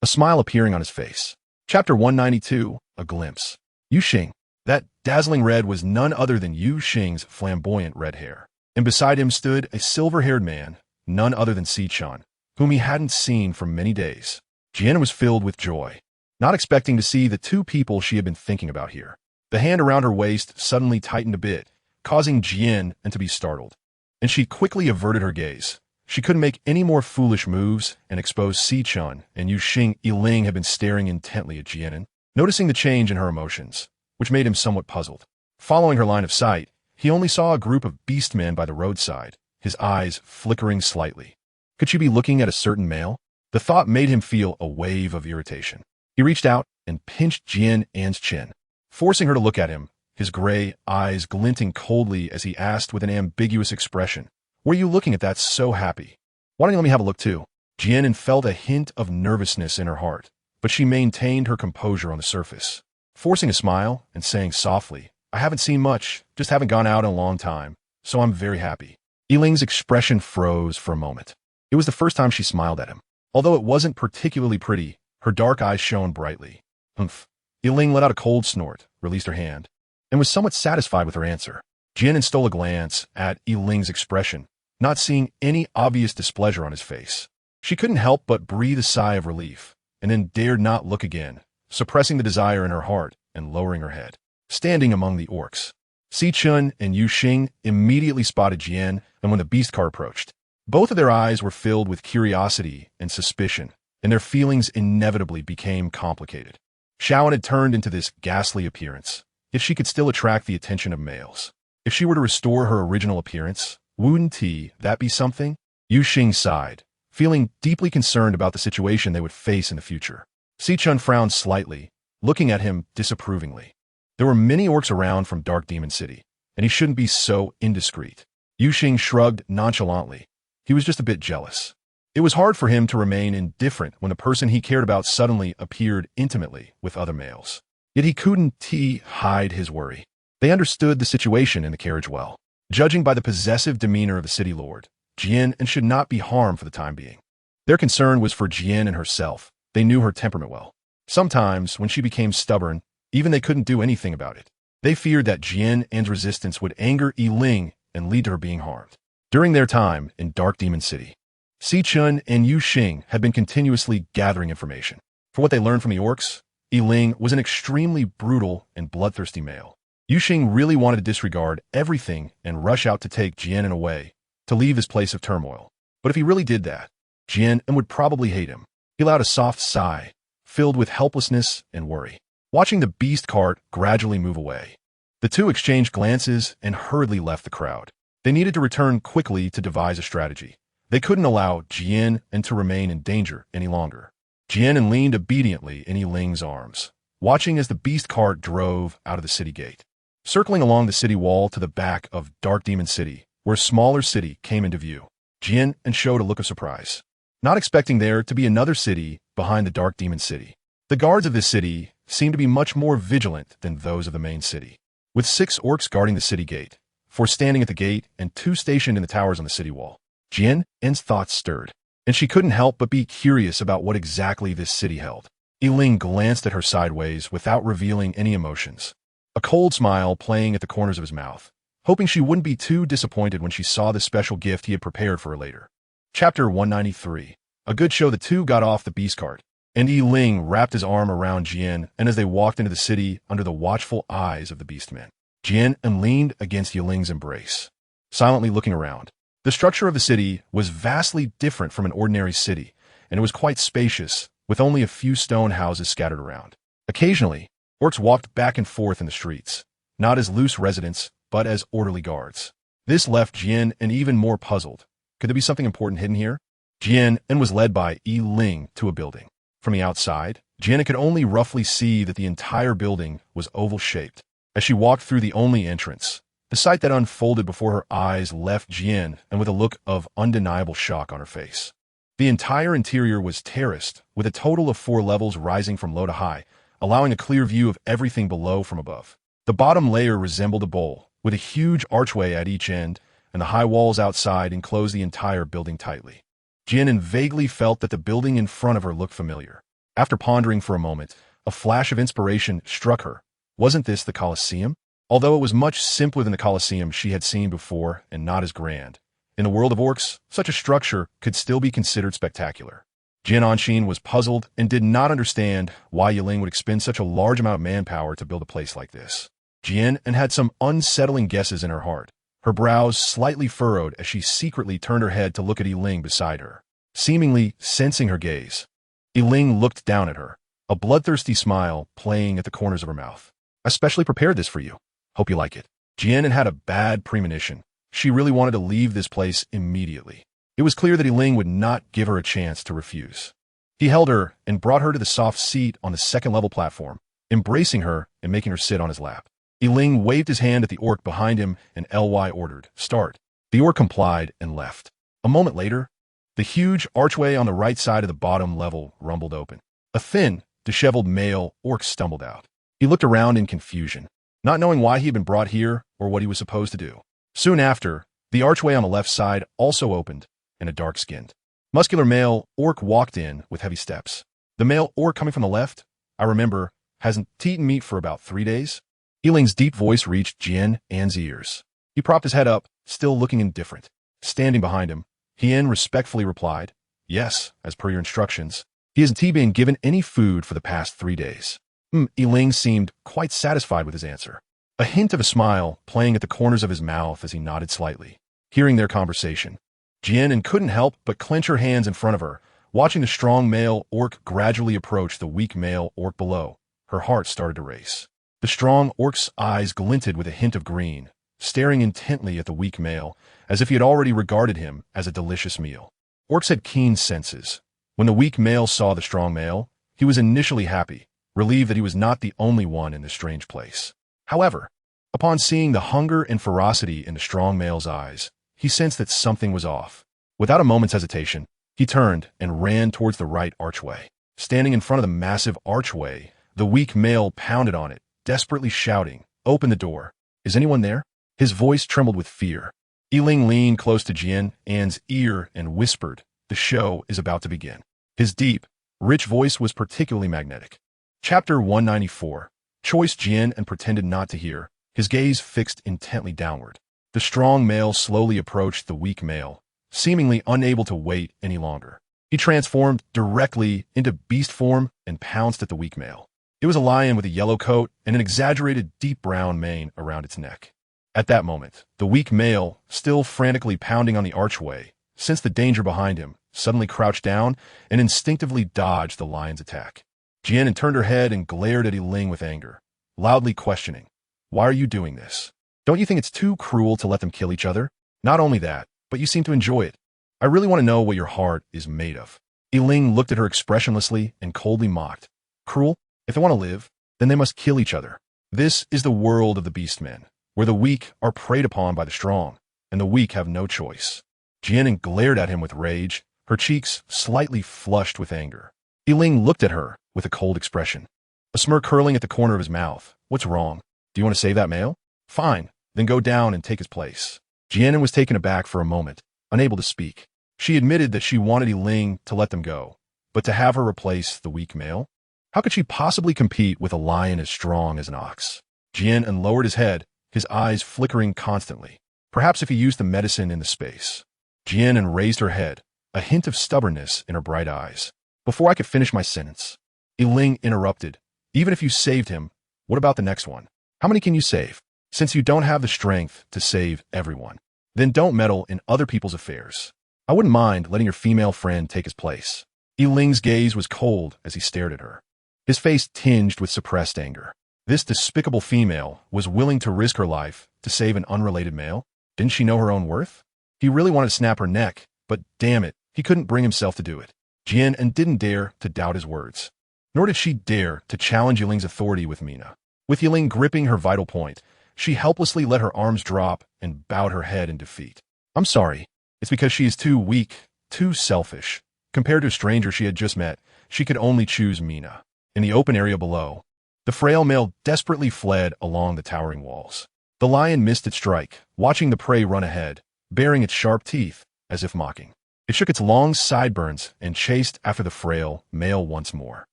a smile appearing on his face. Chapter 192, A Glimpse. Yu Xing. That dazzling red was none other than Yu Xing's flamboyant red hair, and beside him stood a silver-haired man, none other than Si-chan, whom he hadn't seen for many days. Jian was filled with joy, not expecting to see the two people she had been thinking about here. The hand around her waist suddenly tightened a bit, causing Jian An to be startled, and she quickly averted her gaze. She couldn't make any more foolish moves and expose Si-chan and Yiling had been staring intently at Jian An, noticing the change in her emotions, which made him somewhat puzzled. Following her line of sight, he only saw a group of beastmen by the roadside, his eyes flickering slightly. Could she be looking at a certain male? The thought made him feel a wave of irritation. He reached out and pinched Jian An's chin, forcing her to look at him, his gray eyes glinting coldly as he asked with an ambiguous expression, "Were you looking at that so happy? Why don't you let me have a look too?" Jian An felt a hint of nervousness in her heart, but she maintained her composure on the surface, forcing a smile and saying softly, "I haven't seen much, just haven't gone out in a long time, so I'm very happy." Yiling's expression froze for a moment. It was the first time she smiled at him. Although it wasn't particularly pretty, her dark eyes shone brightly. Humph. Yiling let out a cold snort, released her hand, and was somewhat satisfied with her answer. Jian An stole a glance at Yiling's expression, not seeing any obvious displeasure on his face. She couldn't help but breathe a sigh of relief, and then dared not look again, suppressing the desire in her heart and lowering her head. Standing among the orcs, Si-chan and Yu-shing immediately spotted Jian An when the beast car approached. Both of their eyes were filled with curiosity and suspicion, and their feelings inevitably became complicated. Xiaoan had turned into this ghastly appearance, yet she could still attract the attention of males. If she were to restore her original appearance, wouldn't that be something? Yu-shing sighed, feeling deeply concerned about the situation they would face in the future. Si-chan frowned slightly, looking at him disapprovingly. There were many orcs around from Dark Demon City, and he shouldn't be so indiscreet. Yu-shing shrugged nonchalantly. He was just a bit jealous. It was hard for him to remain indifferent when the person he cared about suddenly appeared intimately with other males. Yet he couldn't hide his worry. They understood the situation in the carriage well. Judging by the possessive demeanor of the city lord, Jian An should not be harmed for the time being. Their concern was for Jian An herself. They knew her temperament well. Sometimes, when she became stubborn, even they couldn't do anything about it. They feared that Jian An's resistance would anger Yiling and lead to her being harmed. During their time in Dark Demon City, Si-chan and Yu-shing had been continuously gathering information. For what they learned from the orcs, Yiling was an extremely brutal and bloodthirsty male. Yu-shing really wanted to disregard everything and rush out to take Jian An away, to leave his place of turmoil. But if he really did that, Jian An would probably hate him. He allowed a soft sigh, filled with helplessness and worry, watching the beast cart gradually move away. The two exchanged glances and hurriedly left the crowd. They needed to return quickly to devise a strategy. They couldn't allow Jian An to remain in danger any longer. Jian An leaned obediently in Yiling's arms, watching as the beast cart drove out of the city gate. Circling along the city wall to the back of Dark Demon City, where a smaller city came into view, Jian An showed a look of surprise, not expecting there to be another city behind the Dark Demon City. The guards of this city seemed to be much more vigilant than those of the main city, with 6 orcs guarding the city gate, 4 standing at the gate and 2 stationed in the towers on the city wall. Jian An's thoughts stirred, and she couldn't help but be curious about what exactly this city held. Yiling glanced at her sideways without revealing any emotions, a cold smile playing at the corners of his mouth, hoping she wouldn't be too disappointed when she saw the special gift he had prepared for her later. Chapter 193. A good show. The two got off the beast cart, and Yiling wrapped his arm around Jian An as they walked into the city under the watchful eyes of the beastmen. Jian An leaned against Yiling's embrace, silently looking around. The structure of the city was vastly different from an ordinary city, and it was quite spacious, with only a few stone houses scattered around. Occasionally, orcs walked back and forth in the streets, not as loose residents, but as orderly guards. This left Jian An even more puzzled. Could there be something important hidden here? Jian An was led by Yiling to a building. From the outside, Jian An could only roughly see that the entire building was oval-shaped. As she walked through the only entrance, the sight that unfolded before her eyes left Jian An with a look of undeniable shock on her face. The entire interior was terraced, with a total of 4 levels rising from low to high, allowing a clear view of everything below from above. The bottom layer resembled a bowl, with a huge archway at each end, and the high walls outside enclosed the entire building tightly. Jian An vaguely felt that the building in front of her looked familiar. After pondering for a moment, a flash of inspiration struck her. Wasn't this the Colosseum? Although it was much simpler than the Colosseum she had seen before and not as grand, In the world of orcs, such a structure could still be considered spectacular. Jian An was puzzled and did not understand why Yiling would expend such a large amount of manpower to build a place like this. Jian An had some unsettling guesses in her heart. Her brows slightly furrowed as she secretly turned her head to look at Yiling beside her, seemingly sensing her gaze. Yiling looked down at her, a bloodthirsty smile playing at the corners of her mouth. "I specially prepared this for you. Hope you like it." Jian An had a bad premonition. She really wanted to leave this place immediately. It was clear that Yiling would not give her a chance to refuse. He held her and brought her to the soft seat on the second-level platform, embracing her and making her sit on his lap. Yiling waved his hand at the orc behind him and Ly ordered, "Start." The orc complied and left. A moment later, the huge archway on the right side of the bottom level rumbled open. A thin, disheveled male orc stumbled out. He looked around in confusion, not knowing why he had been brought here or what he was supposed to do. Soon after, the archway on the left side also opened, and a dark-skinned, muscular male orc walked in with heavy steps. The male orc coming from the left, I remember, hasn't eaten meat for about 3 days. Yiling's deep voice reached Jian An's ears. He propped his head up, still looking indifferent. Standing behind him, Jian respectfully replied, "Yes, as per your instructions. He hasn't been given any food for the past 3 days." Yiling seemed quite satisfied with his answer, a hint of a smile playing at the corners of his mouth as he nodded slightly. Hearing their conversation, Jian An couldn't help but clench her hands in front of her, watching the strong male orc gradually approach the weak male orc below. Her heart started to race. The strong orc's eyes glinted with a hint of green, staring intently at the weak male, as if he had already regarded him as a delicious meal. Orcs had keen senses. When the weak male saw the strong male, he was initially happy, relieved that he was not the only one in this strange place. However, upon seeing the hunger and ferocity in the strong male's eyes, he sensed that something was off. Without a moment's hesitation, he turned and ran towards the right archway. Standing in front of the massive archway, the weak male pounded on it, desperately shouting, "Open the door. Is anyone there?" His voice trembled with fear. Yiling leaned close to Jian An's ear and whispered, "The show is about to begin." His deep, rich voice was particularly magnetic. Chapter 194. Choice. Jian An pretended not to hear, his gaze fixed intently downward. The strong male slowly approached the weak male, seemingly unable to wait any longer. He transformed directly into beast form and pounced at the weak male. It was a lion with a yellow coat and an exaggerated deep brown mane around its neck. At that moment, the weak male, still frantically pounding on the archway, sensed the danger behind him, suddenly crouched down, and instinctively dodged the lion's attack. Jian An turned her head and glared at Yiling with anger, loudly questioning, "Why are you doing this? Don't you think it's too cruel to let them kill each other? Not only that, but you seem to enjoy it. I really want to know what your heart is made of." Yiling looked at her expressionlessly and coldly mocked, "Cruel? If they want to live, then they must kill each other. This is the world of the beastmen, where the weak are preyed upon by the strong, and the weak have no choice." Jian An glared at him with rage, her cheeks slightly flushed with anger. Yiling looked at her with a cold expression, a smirk curling at the corner of his mouth. "What's wrong? Do you want to save that male? Fine, then go down and take his place." Jian An was taken aback for a moment, unable to speak. She admitted that she wanted Yiling to let them go, but to have her replace the weak male? How could she possibly compete with a lion as strong as an ox? Jian An lowered his head, his eyes flickering constantly. Perhaps if he used the medicine in the space. Jian An raised her head, a hint of stubbornness in her bright eyes. "Before I could finish my sentence," Yiling interrupted, "Even if you saved him, what about the next one? How many can you save? Since you don't have the strength to save everyone, then don't meddle in other people's affairs. I wouldn't mind letting your female friend take his place." Yiling's gaze was cold as he stared at her, his face tinged with suppressed anger. This despicable female was willing to risk her life to save an unrelated male? Didn't she know her own worth? He really wanted to snap her neck, but damn it, he couldn't bring himself to do it. Jian An didn't dare to doubt his words, nor did she dare to challenge Yiling's authority with Mina. With Yiling gripping her vital point, she helplessly let her arms drop and bowed her head in defeat. "I'm sorry. It's because she is too weak, too selfish. Compared to a stranger she had just met, she could only choose Mina." In the open area below, the frail male desperately fled along the towering walls. The lion missed its strike, watching the prey run ahead, baring its sharp teeth, as if mocking. It shook its long sideburns and chased after the frail male once more.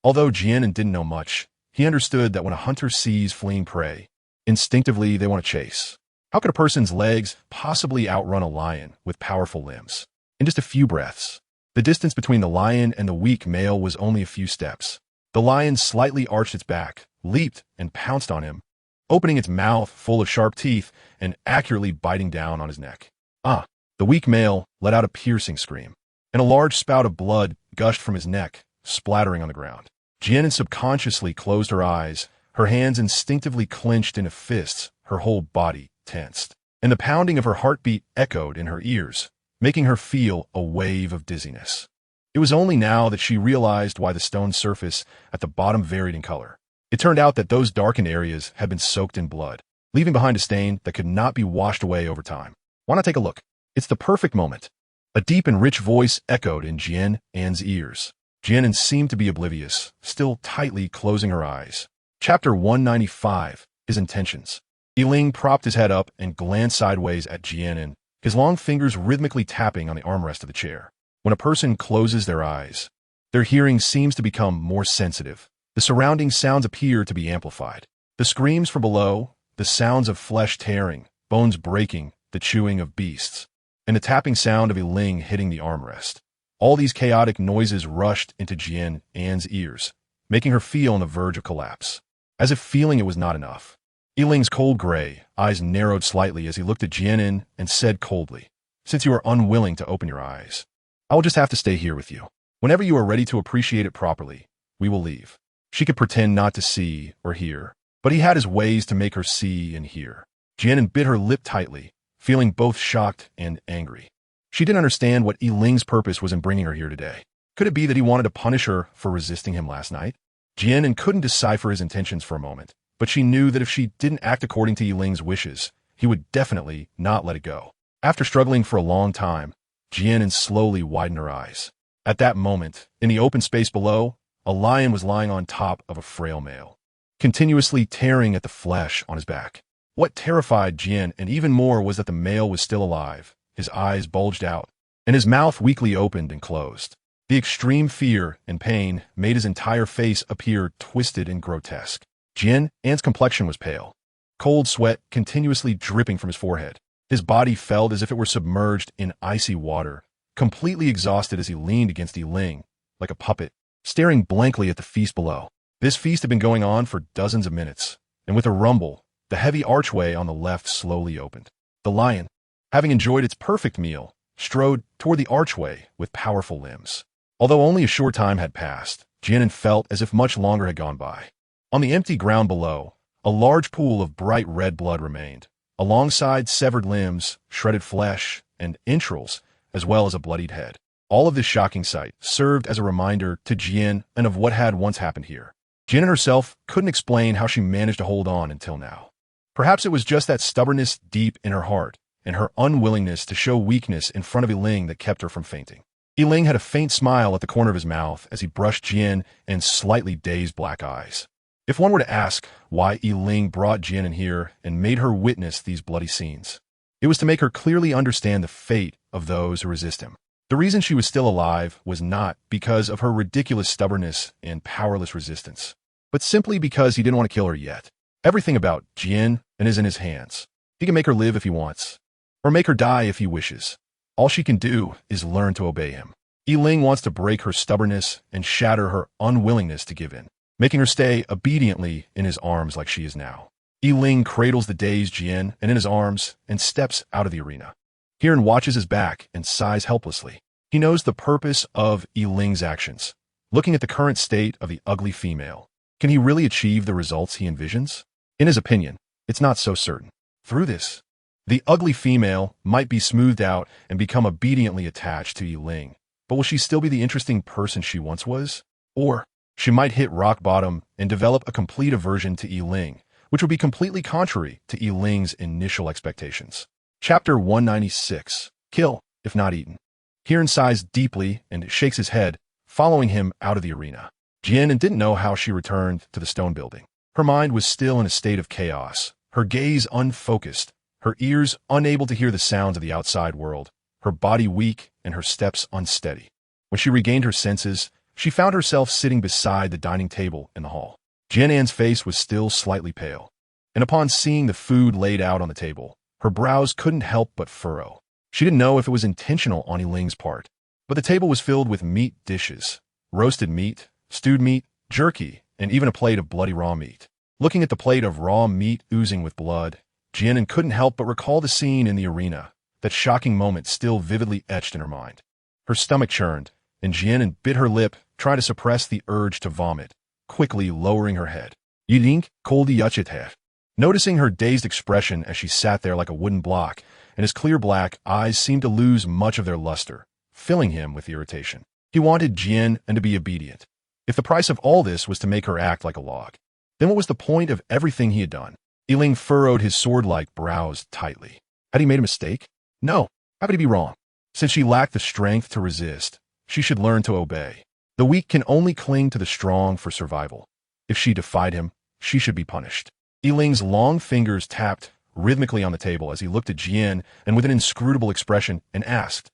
Although Jian An didn't know much, he understood that when a hunter sees fleeing prey, instinctively they want to chase. How could a person's legs possibly outrun a lion with powerful limbs? In just a few breaths, the distance between the lion and the weak male was only a few steps. The lion slightly arched its back, leaped, and pounced on him, opening its mouth full of sharp teeth and accurately biting down on his neck. The weak male let out a piercing scream, and a large spout of blood gushed from his neck, splattering on the ground. Jian An subconsciously closed her eyes, her hands instinctively clenched into fists, her whole body tensed, and the pounding of her heartbeat echoed in her ears, making her feel a wave of dizziness. It was only now that she realized why the stone surface at the bottom varied in color. It turned out that those darkened areas had been soaked in blood, leaving behind a stain that could not be washed away over time. Why not take a look? It's the perfect moment. A deep and rich voice echoed in Jian An's ears. Jian An seemed to be oblivious, still tightly closing her eyes. Chapter 195, His Intentions. Yiling propped his head up and glanced sideways at Jian An, his long fingers rhythmically tapping on the armrest of the chair. When a person closes their eyes, their hearing seems to become more sensitive. The surrounding sounds appear to be amplified. The screams from below, the sounds of flesh tearing, bones breaking, the chewing of beasts, and the tapping sound of Yiling hitting the armrest. All these chaotic noises rushed into Jian An's ears, making her feel on the verge of collapse. As if feeling it was not enough, Yiling's cold gray eyes narrowed slightly as he looked at Jian An and said coldly, "Since you are unwilling to open your eyes, I will just have to stay here with you. Whenever you are ready to appreciate it properly, we will leave." She could pretend not to see or hear, but he had his ways to make her see and hear. Jian An bit her lip tightly, feeling both shocked and angry. She didn't understand what Yiling's purpose was in bringing her here today. Could it be that he wanted to punish her for resisting him last night? Jian An couldn't decipher his intentions for a moment, but she knew that if she didn't act according to Yiling's wishes, he would definitely not let it go. After struggling for a long time, Jian An slowly widened her eyes. At that moment, in the open space below, a lion was lying on top of a frail male, continuously tearing at the flesh on his back. What terrified Jian An even more was that the male was still alive. His eyes bulged out, and his mouth weakly opened and closed. The extreme fear and pain made his entire face appear twisted and grotesque. Jian An's complexion was pale, cold sweat continuously dripping from his forehead. His body felt as if it were submerged in icy water, completely exhausted as he leaned against Yiling, like a puppet, staring blankly at the feast below. This feast had been going on for dozens of minutes, and with a rumble, the heavy archway on the left slowly opened. The lion, having enjoyed its perfect meal, strode toward the archway with powerful limbs. Although only a short time had passed, Jian An felt as if much longer had gone by. On the empty ground below, a large pool of bright red blood remained, alongside severed limbs, shredded flesh, and entrails, as well as a bloodied head. All of this shocking sight served as a reminder to Jian An of what had once happened here. Jian An herself couldn't explain how she managed to hold on until now. Perhaps it was just that stubbornness deep in her heart, and her unwillingness to show weakness in front of Yiling that kept her from fainting. Yiling had a faint smile at the corner of his mouth as he brushed Jian An's slightly dazed black eyes. If one were to ask why Yiling brought Jian An here and made her witness these bloody scenes, it was to make her clearly understand the fate of those who resist him. The reason she was still alive was not because of her ridiculous stubbornness and powerless resistance, but simply because he didn't want to kill her yet. Everything about Jian An is in his hands. He can make her live if he wants, or make her die if he wishes. All she can do is learn to obey him. Yiling wants to break her stubbornness and shatter her unwillingness to give in, making her stay obediently in his arms like she is now. Yiling cradles the dazed Jian An in his arms and steps out of the arena. Kieran watches his back and sighs helplessly. He knows the purpose of Yiling's actions. Looking at the current state of the ugly female, can he really achieve the results he envisions? In his opinion, it's not so certain. Through this, the ugly female might be smoothed out and become obediently attached to Yiling, but will she still be the interesting person she once was? Or she might hit rock bottom and develop a complete aversion to Yiling, which would be completely contrary to Yiling's initial expectations. Chapter 196. Kill, if not eaten. Kieran sighs deeply and shakes his head, following him out of the arena. Jian An didn't know how she returned to the stone building. Her mind was still in a state of chaos, her gaze unfocused, her ears unable to hear the sounds of the outside world, her body weak and her steps unsteady. When she regained her senses, she found herself sitting beside the dining table in the hall. Jian An's face was still slightly pale, and upon seeing the food laid out on the table, Her brows couldn't help but furrow. She didn't know if it was intentional on Yiling's part, but the table was filled with meat dishes, roasted meat, stewed meat, jerky, and even a plate of bloody raw meat. Looking at the plate of raw meat oozing with blood, Jian An couldn't help but recall the scene in the arena, that shocking moment still vividly etched in her mind. Her stomach churned, and Jian An bit her lip, trying to suppress the urge to vomit, quickly lowering her head. Yiling, koldi yachithe. Noticing her dazed expression as she sat there like a wooden block, and his clear black eyes seemed to lose much of their luster, filling him with irritation. He wanted Jian An to be obedient. If the price of all this was to make her act like a log, then what was the point of everything he had done? Yiling furrowed his sword-like brows tightly. Had he made a mistake? No. How could he be wrong? Since she lacked the strength to resist, she should learn to obey. The weak can only cling to the strong for survival. If she defied him, she should be punished. Yiling's long fingers tapped rhythmically on the table as he looked at Jian An with an inscrutable expression and asked,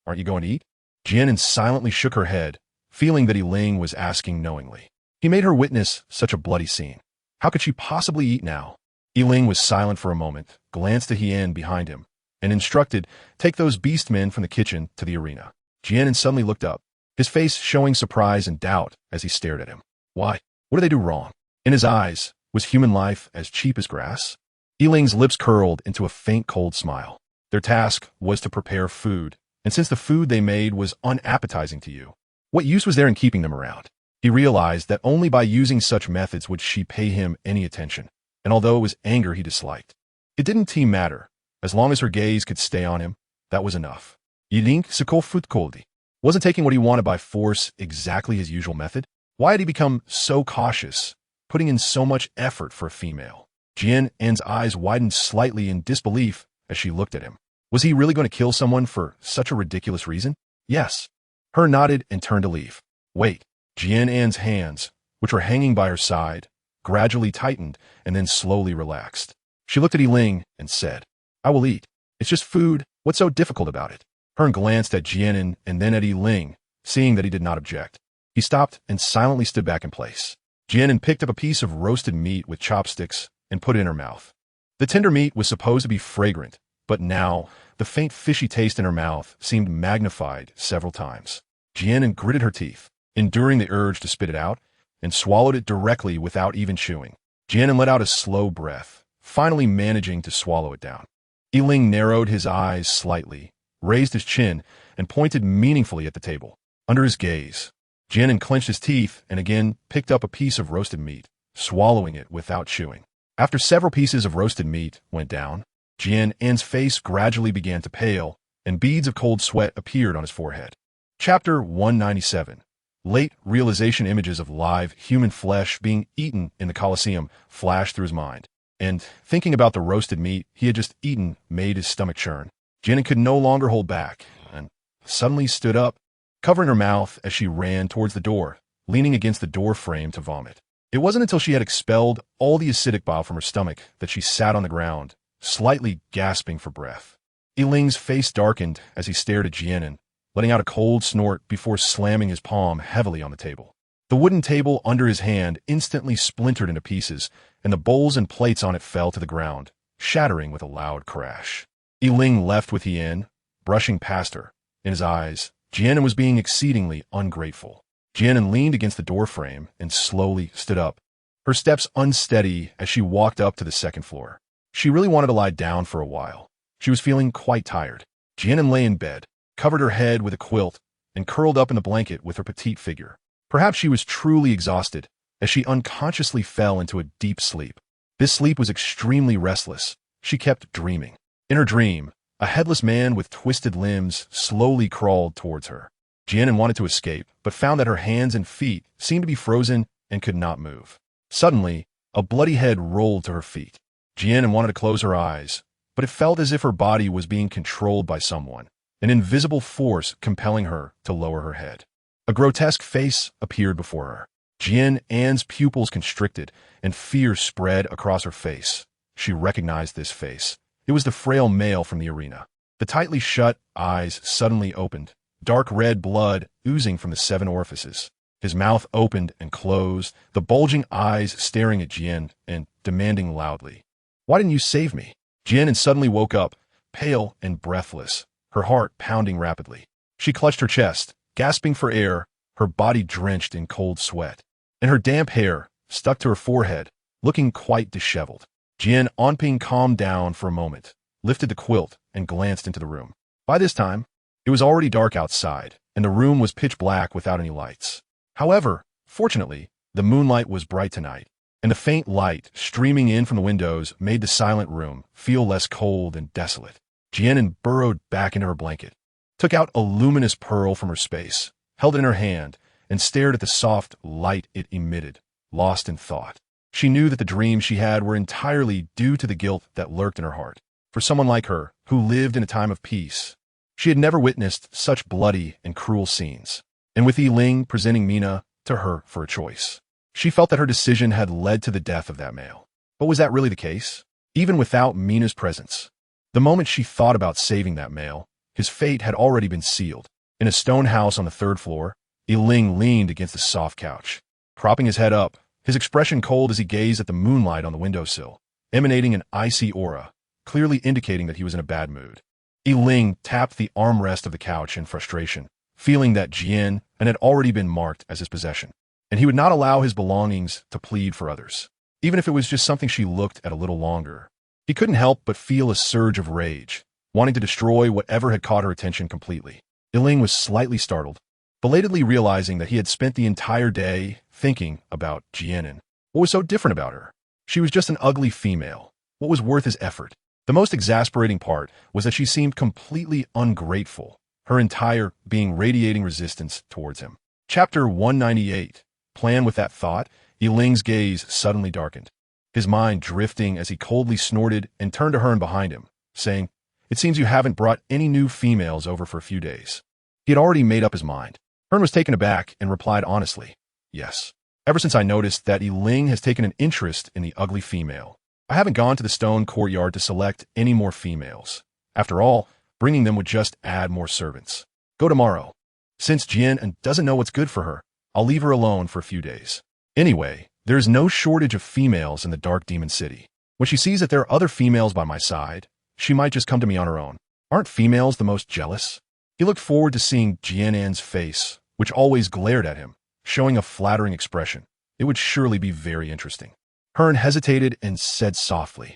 "Aren't you going to eat?" Jian An silently shook her head, feeling that Yiling was asking knowingly. He made her witness such a bloody scene. How could she possibly eat now? Yiling was silent for a moment, glanced at Jian behind him, and instructed, "Take those beast men from the kitchen to the arena." Jian An suddenly looked up, his face showing surprise and doubt as he stared at him. Why? What did they do wrong? In his eyes, was human life as cheap as grass? Yiling's lips curled into a faint cold smile. Their task was to prepare food, and since the food they made was unappetizing to you, what use was there in keeping them around? He realized that only by using such methods would she pay him any attention, and although it was anger he disliked, it didn't matter. As long as her gaze could stay on him, that was enough. Yiling Sikofutkoldi wasn't taking what he wanted by force exactly his usual method. Why had he become so cautious, putting in so much effort for a female? Jian An's eyes widened slightly in disbelief as she looked at him. Was he really going to kill someone for such a ridiculous reason? Yes. Her nodded and turned to leave. Wait. Jian An's hands, which were hanging by her side, gradually tightened and then slowly relaxed. She looked at Yiling and said, "I will eat. It's just food. What's so difficult about it?" Hearn glanced at Jian An and then at Yiling, seeing that he did not object. He stopped and silently stood back in place. Jian An picked up a piece of roasted meat with chopsticks and put it in her mouth. The tender meat was supposed to be fragrant, but now the faint fishy taste in her mouth seemed magnified several times. Jian An gritted her teeth, enduring the urge to spit it out, and swallowed it directly without even chewing. Jian An let out a slow breath, finally managing to swallow it down. Yiling narrowed his eyes slightly, raised his chin, and pointed meaningfully at the table. Under his gaze, Jian An clenched his teeth and again picked up a piece of roasted meat, swallowing it without chewing. After several pieces of roasted meat went down, Jian An's face gradually began to pale, and beads of cold sweat appeared on his forehead. Chapter 197. Late realization images of live human flesh being eaten in the Colosseum flashed through his mind, and thinking about the roasted meat he had just eaten made his stomach churn. Jian An could no longer hold back, and suddenly stood up, covering her mouth as she ran towards the door, leaning against the door frame to vomit. It wasn't until she had expelled all the acidic bile from her stomach that she sat on the ground, slightly gasping for breath. Yiling's face darkened as he stared at Jian An, letting out a cold snort before slamming his palm heavily on the table. The wooden table under his hand instantly splintered into pieces, and the bowls and plates on it fell to the ground, shattering with a loud crash. Yiling left with Jian, brushing past her. In his eyes, Jian An was being exceedingly ungrateful. Jian An leaned against the door frame and slowly stood up, her steps unsteady as she walked up to the second floor. She really wanted to lie down for a while. She was feeling quite tired. Jian An lay in bed, covered her head with a quilt, and curled up in the blanket with her petite figure. Perhaps she was truly exhausted as she unconsciously fell into a deep sleep. This sleep was extremely restless. She kept dreaming. In her dream, a headless man with twisted limbs slowly crawled towards her. Jian An wanted to escape, but found that her hands and feet seemed to be frozen and could not move. Suddenly, a bloody head rolled to her feet. Jian An wanted to close her eyes, but it felt as if her body was being controlled by someone, an invisible force compelling her to lower her head. A grotesque face appeared before her. Jian An's pupils constricted, and fear spread across her face. She recognized this face. It was the frail male from the arena. The tightly shut eyes suddenly opened, dark red blood oozing from the 7 orifices. His mouth opened and closed, the bulging eyes staring at Jian and demanding loudly, "Why didn't you save me?" Jian An suddenly woke up, pale and breathless, her heart pounding rapidly. She clutched her chest, gasping for air, her body drenched in cold sweat, and her damp hair stuck to her forehead, looking quite disheveled. Jian An calmed down for a moment, lifted the quilt, and glanced into the room. By this time, it was already dark outside, and the room was pitch black without any lights. However, fortunately, the moonlight was bright tonight, and the faint light streaming in from the windows made the silent room feel less cold and desolate. Jian An burrowed back into her blanket, took out a luminous pearl from her space, held it in her hand, and stared at the soft light it emitted, lost in thought. She knew that the dreams she had were entirely due to the guilt that lurked in her heart. For someone like her, who lived in a time of peace, she had never witnessed such bloody and cruel scenes. And with Yiling presenting Mina to her for a choice, she felt that her decision had led to the death of that male. But was that really the case? Even without Mina's presence, the moment she thought about saving that male, his fate had already been sealed. In a stone house on the 3rd floor, Yiling leaned against the soft couch, propping his head up, his expression cold as he gazed at the moonlight on the windowsill, emanating an icy aura, clearly indicating that he was in a bad mood. Yiling tapped the armrest of the couch in frustration, feeling that Jian An had already been marked as his possession, and he would not allow his belongings to plead for others, even if it was just something she looked at a little longer. He couldn't help but feel a surge of rage, wanting to destroy whatever had caught her attention completely. Yiling was slightly startled, belatedly realizing that he had spent the entire day thinking about Jian An. What was so different about her? She was just an ugly female. What was worth his effort? The most exasperating part was that she seemed completely ungrateful, her entire being radiating resistance towards him. Chapter 198. Plan with that thought, Yiling's gaze suddenly darkened, his mind drifting as he coldly snorted and turned to Hearn behind him, saying, "It seems you haven't brought any new females over for a few days." He had already made up his mind. Hearn was taken aback and replied honestly, "Yes. Ever since I noticed that Yiling has taken an interest in the ugly female, I haven't gone to the stone courtyard to select any more females. After all, bringing them would just add more servants. Go tomorrow. Since Jian An doesn't know what's good for her, I'll leave her alone for a few days. Anyway, there is no shortage of females in the Dark Demon City. When she sees that there are other females by my side, she might just come to me on her own. Aren't females the most jealous?" He looked forward to seeing Jian An's face, which always glared at him, showing a flattering expression. It would surely be very interesting. Hearn hesitated and said softly,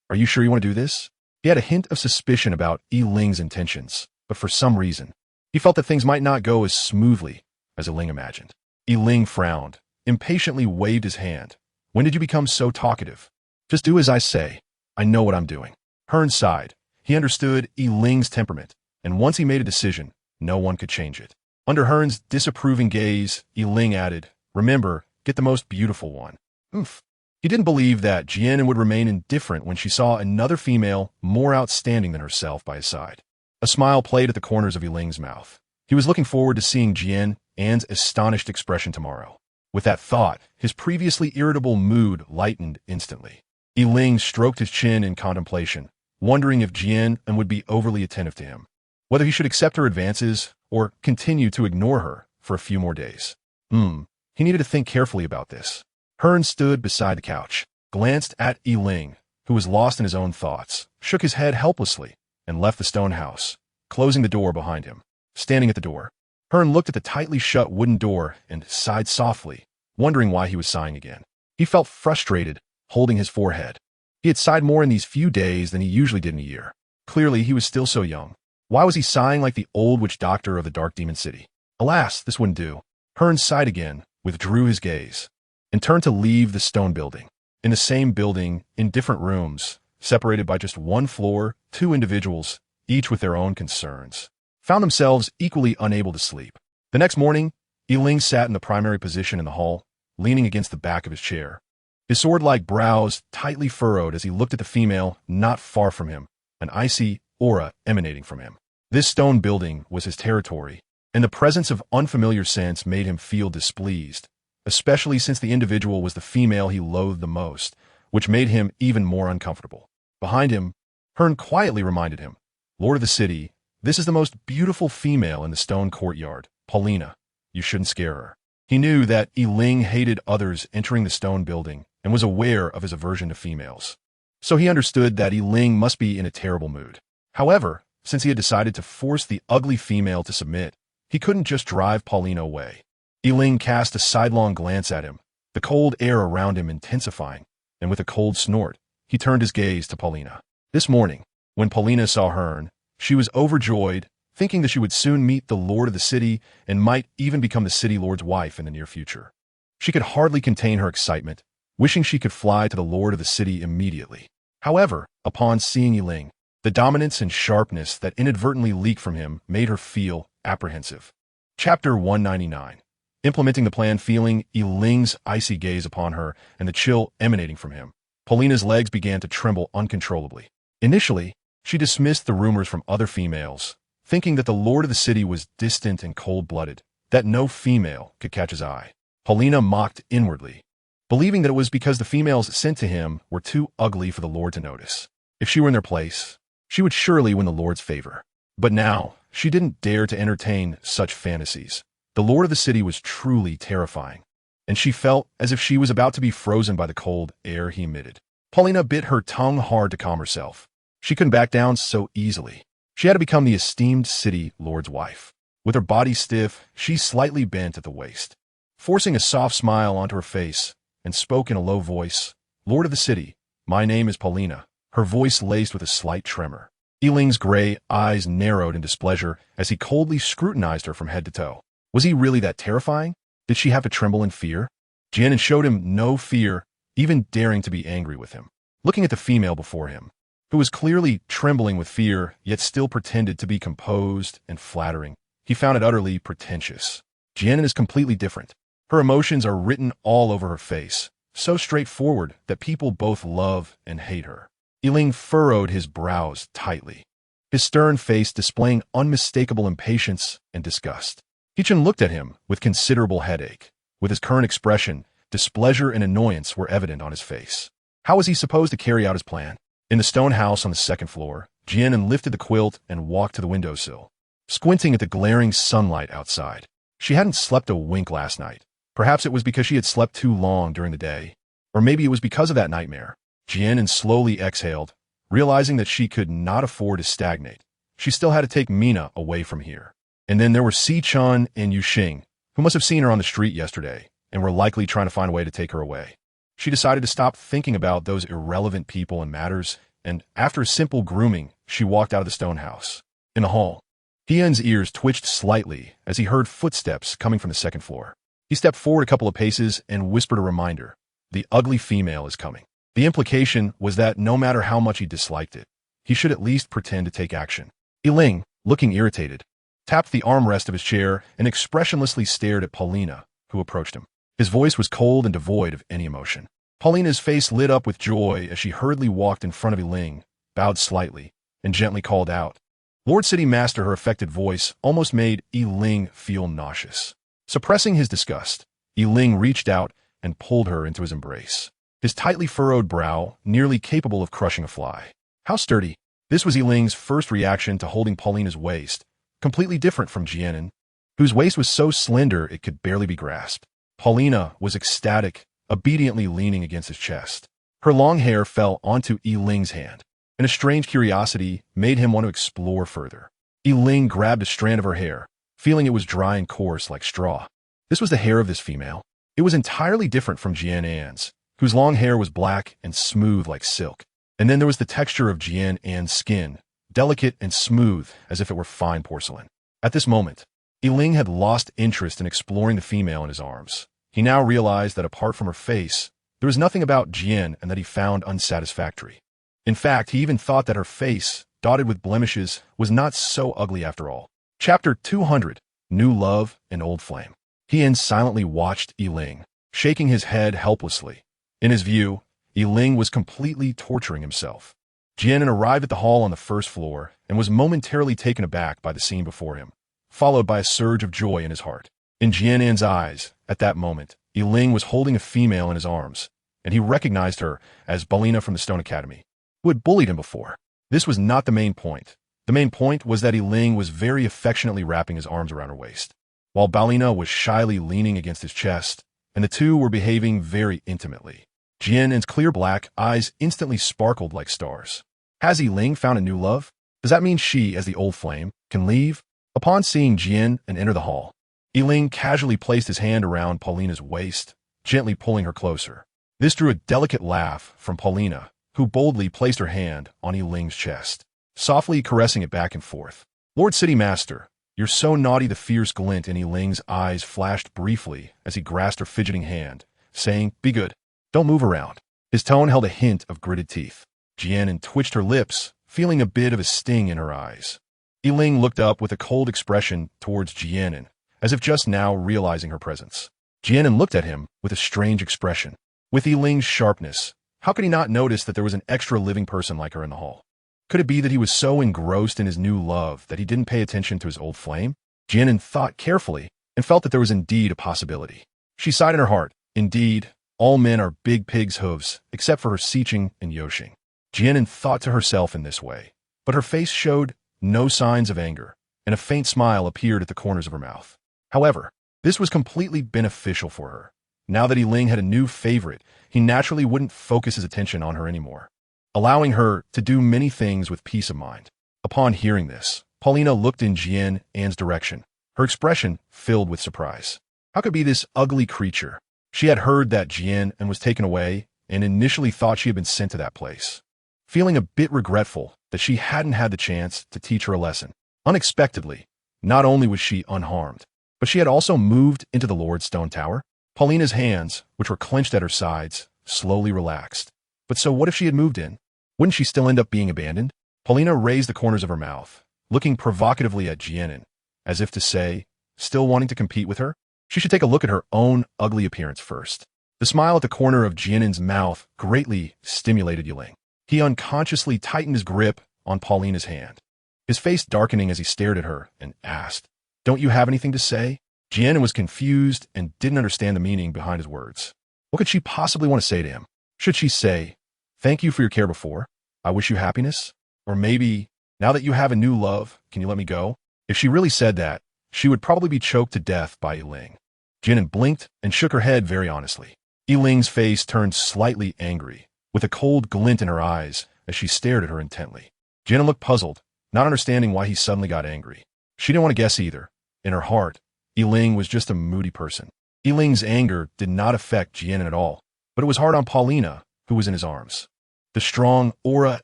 "Are you sure you want to do this?" He had a hint of suspicion about Yiling's intentions, but for some reason, he felt that things might not go as smoothly as Yiling imagined. Yiling frowned, impatiently waved his hand. "When did you become so talkative? Just do as I say. I know what I'm doing." Hearn sighed. He understood Yiling's temperament, and once he made a decision, no one could change it. Under Hearn's disapproving gaze, Yiling added, "Remember, get the most beautiful one." Oof. He didn't believe that Jian An would remain indifferent when she saw another female more outstanding than herself by his side. A smile played at the corners of Yiling's mouth. He was looking forward to seeing Jian An's astonished expression tomorrow. With that thought, his previously irritable mood lightened instantly. Yiling stroked his chin in contemplation, wondering if Jian An would be overly attentive to him, whether he should accept her advances or continue to ignore her for a few more days. He needed to think carefully about this. Hearn stood beside the couch, glanced at Yiling, who was lost in his own thoughts, shook his head helplessly, and left the stone house, closing the door behind him. Standing at the door, Hearn looked at the tightly shut wooden door and sighed softly, wondering why he was sighing again. He felt frustrated, holding his forehead. He had sighed more in these few days than he usually did in a year. Clearly, he was still so young. Why was he sighing like the old witch doctor of the Dark Demon City? Alas, this wouldn't do. Hearn sighed again, withdrew his gaze, and turned to leave the stone building. In the same building, in different rooms, separated by just one floor, two individuals, each with their own concerns, found themselves equally unable to sleep. The next morning, Yiling sat in the primary position in the hall, leaning against the back of his chair, his sword-like brows tightly furrowed as he looked at the female not far from him, an icy aura emanating from him. This stone building was his territory, and the presence of unfamiliar scents made him feel displeased, especially since the individual was the female he loathed the most, which made him even more uncomfortable. Behind him, Hearn quietly reminded him, "Lord of the city, this is the most beautiful female in the stone courtyard, Paulina. You shouldn't scare her." He knew that Yiling hated others entering the stone building and was aware of his aversion to females. so he understood that Ling must be in a terrible mood. However, since he had decided to force the ugly female to submit, he couldn't just drive Paulina away. Ling cast a sidelong glance at him, the cold air around him intensifying, and with a cold snort, he turned his gaze to Paulina. This morning, when Paulina saw Hearn, she was overjoyed, thinking that she would soon meet the lord of the city and might even become the city lord's wife in the near future. She could hardly contain her excitement, wishing she could fly to the lord of the city immediately. However, upon seeing Ling, the dominance and sharpness that inadvertently leaked from him made her feel apprehensive. Chapter 199. Implementing the plan. Feeling Ling's icy gaze upon her and the chill emanating from him, Paulina's legs began to tremble uncontrollably. Initially, she dismissed the rumors from other females, thinking that the lord of the city was distant and cold-blooded, that no female could catch his eye. Paulina mocked inwardly, believing that it was because the females sent to him were too ugly for the lord to notice. If she were in their place, she would surely win the lord's favor. But now, she didn't dare to entertain such fantasies. The lord of the city was truly terrifying, and she felt as if she was about to be frozen by the cold air he emitted. Paulina bit her tongue hard to calm herself. She couldn't back down so easily. She had to become the esteemed city lord's wife. With her body stiff, she slightly bent at the waist, forcing a soft smile onto her face, and spoke in a low voice. "Lord of the city, my name is Paulina," her voice laced with a slight tremor. Ling's gray eyes narrowed in displeasure as he coldly scrutinized her from head to toe. Was he really that terrifying? Did she have to tremble in fear? Jian An showed him no fear, even daring to be angry with him. Looking at the female before him, who was clearly trembling with fear, yet still pretended to be composed and flattering, he found it utterly pretentious. Jian An is completely different. Her emotions are written all over her face, so straightforward that people both love and hate her. Ling furrowed his brows tightly, his stern face displaying unmistakable impatience and disgust. Jian looked at him with considerable headache. With his current expression, displeasure and annoyance were evident on his face. How was he supposed to carry out his plan? In the stone house on the second floor, Jian An lifted the quilt and walked to the windowsill, squinting at the glaring sunlight outside. She hadn't slept a wink last night. Perhaps it was because she had slept too long during the day, or maybe it was because of that nightmare. Jian An slowly exhaled, realizing that she could not afford to stagnate. She still had to take Mina away from here. And then there were Si-Chun and Yuxing, who must have seen her on the street yesterday, and were likely trying to find a way to take her away. She decided to stop thinking about those irrelevant people and matters, and after a simple grooming, she walked out of the stone house. In the hall, Tian's ears twitched slightly as he heard footsteps coming from the second floor. He stepped forward a couple of paces and whispered a reminder. The ugly female is coming. The implication was that no matter how much he disliked it, he should at least pretend to take action. Ling, looking irritated, tapped the armrest of his chair and expressionlessly stared at Paulina, who approached him. His voice was cold and devoid of any emotion. Paulina's face lit up with joy as she hurriedly walked in front of Ling, bowed slightly, and gently called out. Lord City Master, her affected voice almost made Ling feel nauseous. Suppressing his disgust, Ling reached out and pulled her into his embrace, his tightly furrowed brow nearly capable of crushing a fly. How sturdy! This was Ling's first reaction to holding Paulina's waist, completely different from Jian An, whose waist was so slender it could barely be grasped. Paulina was ecstatic, obediently leaning against his chest. Her long hair fell onto Ling's hand, and a strange curiosity made him want to explore further. Ling grabbed a strand of her hair, feeling it was dry and coarse like straw. This was the hair of this female. It was entirely different from Jian An's, whose long hair was black and smooth like silk. And then there was the texture of Jian An's skin, delicate and smooth as if it were fine porcelain. At this moment, Ling had lost interest in exploring the female in his arms. He now realized that apart from her face, there was nothing about Jian An that he found unsatisfactory. In fact, he even thought that her face, dotted with blemishes, was not so ugly after all. Chapter 200. New Love and Old Flame. Jian silently watched Ling, shaking his head helplessly. In his view, Ling was completely torturing himself. Jian An arrived at the hall on the first floor and was momentarily taken aback by the scene before him, followed by a surge of joy in his heart. In Jian An's eyes, at that moment, Ling was holding a female in his arms, and he recognized her as Paulina from the Stone Academy, who had bullied him before. This was not the main point. The main point was that Ling was very affectionately wrapping his arms around her waist, while Paulina was shyly leaning against his chest, and the two were behaving very intimately. Jian An's clear black eyes instantly sparkled like stars. Has Ling found a new love? Does that mean she, as the old flame, can leave? Upon seeing Jian An enter the hall, Ling casually placed his hand around Paulina's waist, gently pulling her closer. This drew a delicate laugh from Paulina, who boldly placed her hand on Ling's chest, softly caressing it back and forth. Lord City Master, you're so naughty. The fierce glint in Ling's eyes flashed briefly as he grasped her fidgeting hand, saying, be good. Don't move around. His tone held a hint of gritted teeth. Jian An twitched her lips, feeling a bit of a sting in her eyes. Ling looked up with a cold expression towards Jian An, as if just now realizing her presence. Jian An looked at him with a strange expression. With Ling's sharpness, how could he not notice that there was an extra living person like her in the hall? Could it be that he was so engrossed in his new love that he didn't pay attention to his old flame? Jian An thought carefully and felt that there was indeed a possibility. She sighed in her heart. Indeed, all men are big pig's hooves, except for her Siqing and Yoxing. Jian An thought to herself in this way, but her face showed no signs of anger, and a faint smile appeared at the corners of her mouth. However, this was completely beneficial for her. Now that Ling had a new favorite, he naturally wouldn't focus his attention on her anymore, allowing her to do many things with peace of mind. Upon hearing this, Paulina looked in Jian An's direction, her expression filled with surprise. How could be this ugly creature? She had heard that Jian An was taken away and initially thought she had been sent to that place. Feeling a bit regretful that she hadn't had the chance to teach her a lesson. Unexpectedly, not only was she unharmed, but she had also moved into the Lord's stone tower. Paulina's hands, which were clenched at her sides, slowly relaxed. But so what if she had moved in? Wouldn't she still end up being abandoned? Paulina raised the corners of her mouth, looking provocatively at Jian An, as if to say, still wanting to compete with her? She should take a look at her own ugly appearance first. The smile at the corner of Jian An's mouth greatly stimulated Ling. He unconsciously tightened his grip on Paulina's hand, his face darkening as he stared at her and asked, don't you have anything to say? Jian An was confused and didn't understand the meaning behind his words. What could she possibly want to say to him? Should she say, thank you for your care before, I wish you happiness? Or maybe, now that you have a new love, can you let me go? If she really said that, she would probably be choked to death by Ling. Jian An blinked and shook her head very honestly. Ling's face turned slightly angry, with a cold glint in her eyes as she stared at her intently. Jian An looked puzzled, not understanding why he suddenly got angry. She didn't want to guess either. In her heart, Ling was just a moody person. Ling's anger did not affect Jian An at all, but it was hard on Paulina, who was in his arms. The strong aura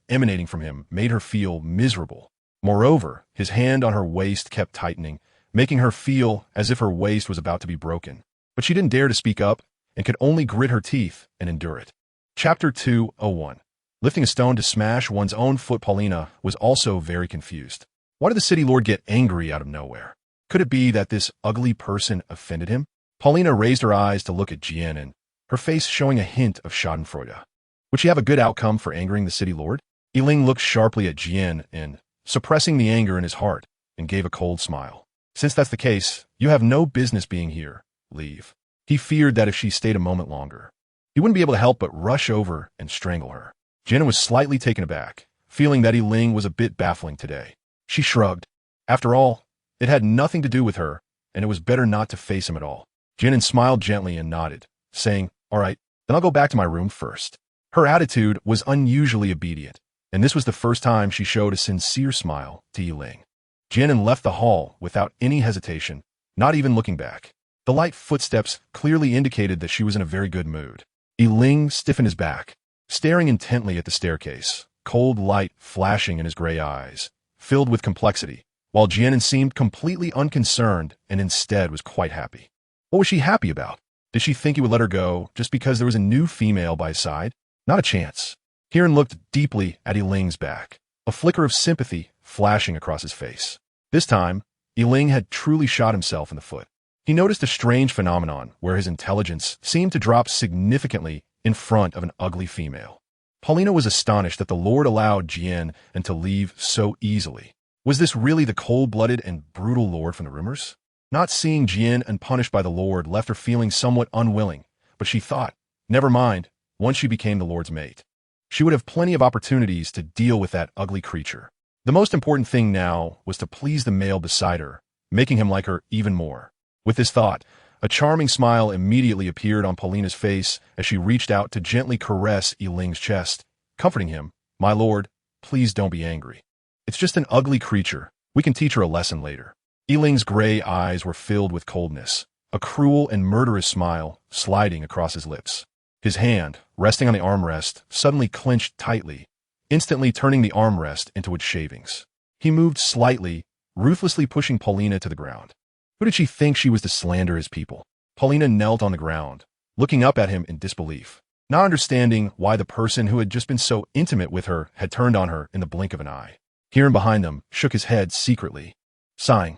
emanating from him made her feel miserable. Moreover, his hand on her waist kept tightening, making her feel as if her waist was about to be broken. But she didn't dare to speak up and could only grit her teeth and endure it. Chapter 201. Lifting a stone to smash one's own foot. Paulina was also very confused. Why did the city lord get angry out of nowhere? Could it be that this ugly person offended him? Paulina raised her eyes to look at Jian An, her face showing a hint of schadenfreude. Would she have a good outcome for angering the city lord? Ling looked sharply at Jian An, suppressing the anger in his heart, and gave a cold smile. Since that's the case, you have no business being here. Leave. He feared that if she stayed a moment longer, he wouldn't be able to help but rush over and strangle her. Jian An was slightly taken aback, feeling that Ling was a bit baffling today. She shrugged. After all, it had nothing to do with her, and it was better not to face him at all. Jian An smiled gently and nodded, saying, all right, then I'll go back to my room first. Her attitude was unusually obedient, and this was the first time she showed a sincere smile to Ling. Jian An left the hall without any hesitation, not even looking back. The light footsteps clearly indicated that she was in a very good mood. Ling stiffened his back, staring intently at the staircase, cold light flashing in his gray eyes, filled with complexity, while Jian An seemed completely unconcerned and instead was quite happy. What was she happy about? Did she think he would let her go just because there was a new female by his side? Not a chance. Jian looked deeply at Ling's back, a flicker of sympathy flashing across his face. This time, Ling had truly shot himself in the foot. He noticed a strange phenomenon where his intelligence seemed to drop significantly in front of an ugly female. Paulina was astonished that the Lord allowed Jian An to leave so easily. Was this really the cold-blooded and brutal Lord from the rumors? Not seeing Jian An punished by the Lord left her feeling somewhat unwilling, but she thought, never mind, once she became the Lord's mate, she would have plenty of opportunities to deal with that ugly creature. The most important thing now was to please the male beside her, making him like her even more. With this thought, A charming smile immediately appeared on Paulina's face as she reached out to gently caress Yiling's chest, comforting him. "My lord, please don't be angry. It's just an ugly creature. We can teach her a lesson later." Yiling's gray eyes were filled with coldness, a cruel and murderous smile sliding across his lips. His hand, resting on the armrest, suddenly clenched tightly, instantly turning the armrest into its shavings. He moved slightly, ruthlessly pushing Paulina to the ground. Who did she think she was to slander his people? Paulina knelt on the ground, looking up at him in disbelief, not understanding why the person who had just been so intimate with her had turned on her in the blink of an eye. Kieran behind them shook his head secretly, sighing.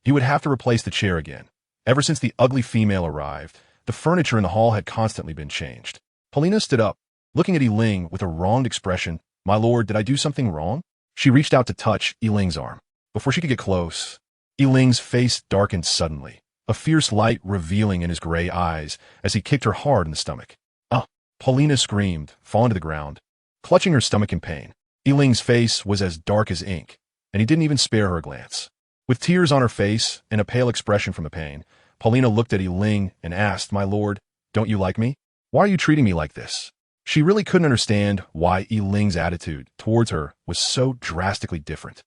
He would have to replace the chair again. Ever since the ugly female arrived, the furniture in the hall had constantly been changed. Paulina stood up, looking at Yiling with a wronged expression. "My lord, did I do something wrong?" She reached out to touch Yiling's arm. Before she could get close, Yiling's face darkened suddenly, a fierce light revealing in his gray eyes as he kicked her hard in the stomach. Paulina screamed, falling to the ground, clutching her stomach in pain. Yiling's face was as dark as ink, and he didn't even spare her a glance. With tears on her face and a pale expression from the pain, Paulina looked at Yiling and asked, "My lord, don't you like me? Why are you treating me like this?" She really couldn't understand why Yiling's attitude towards her was so drastically different.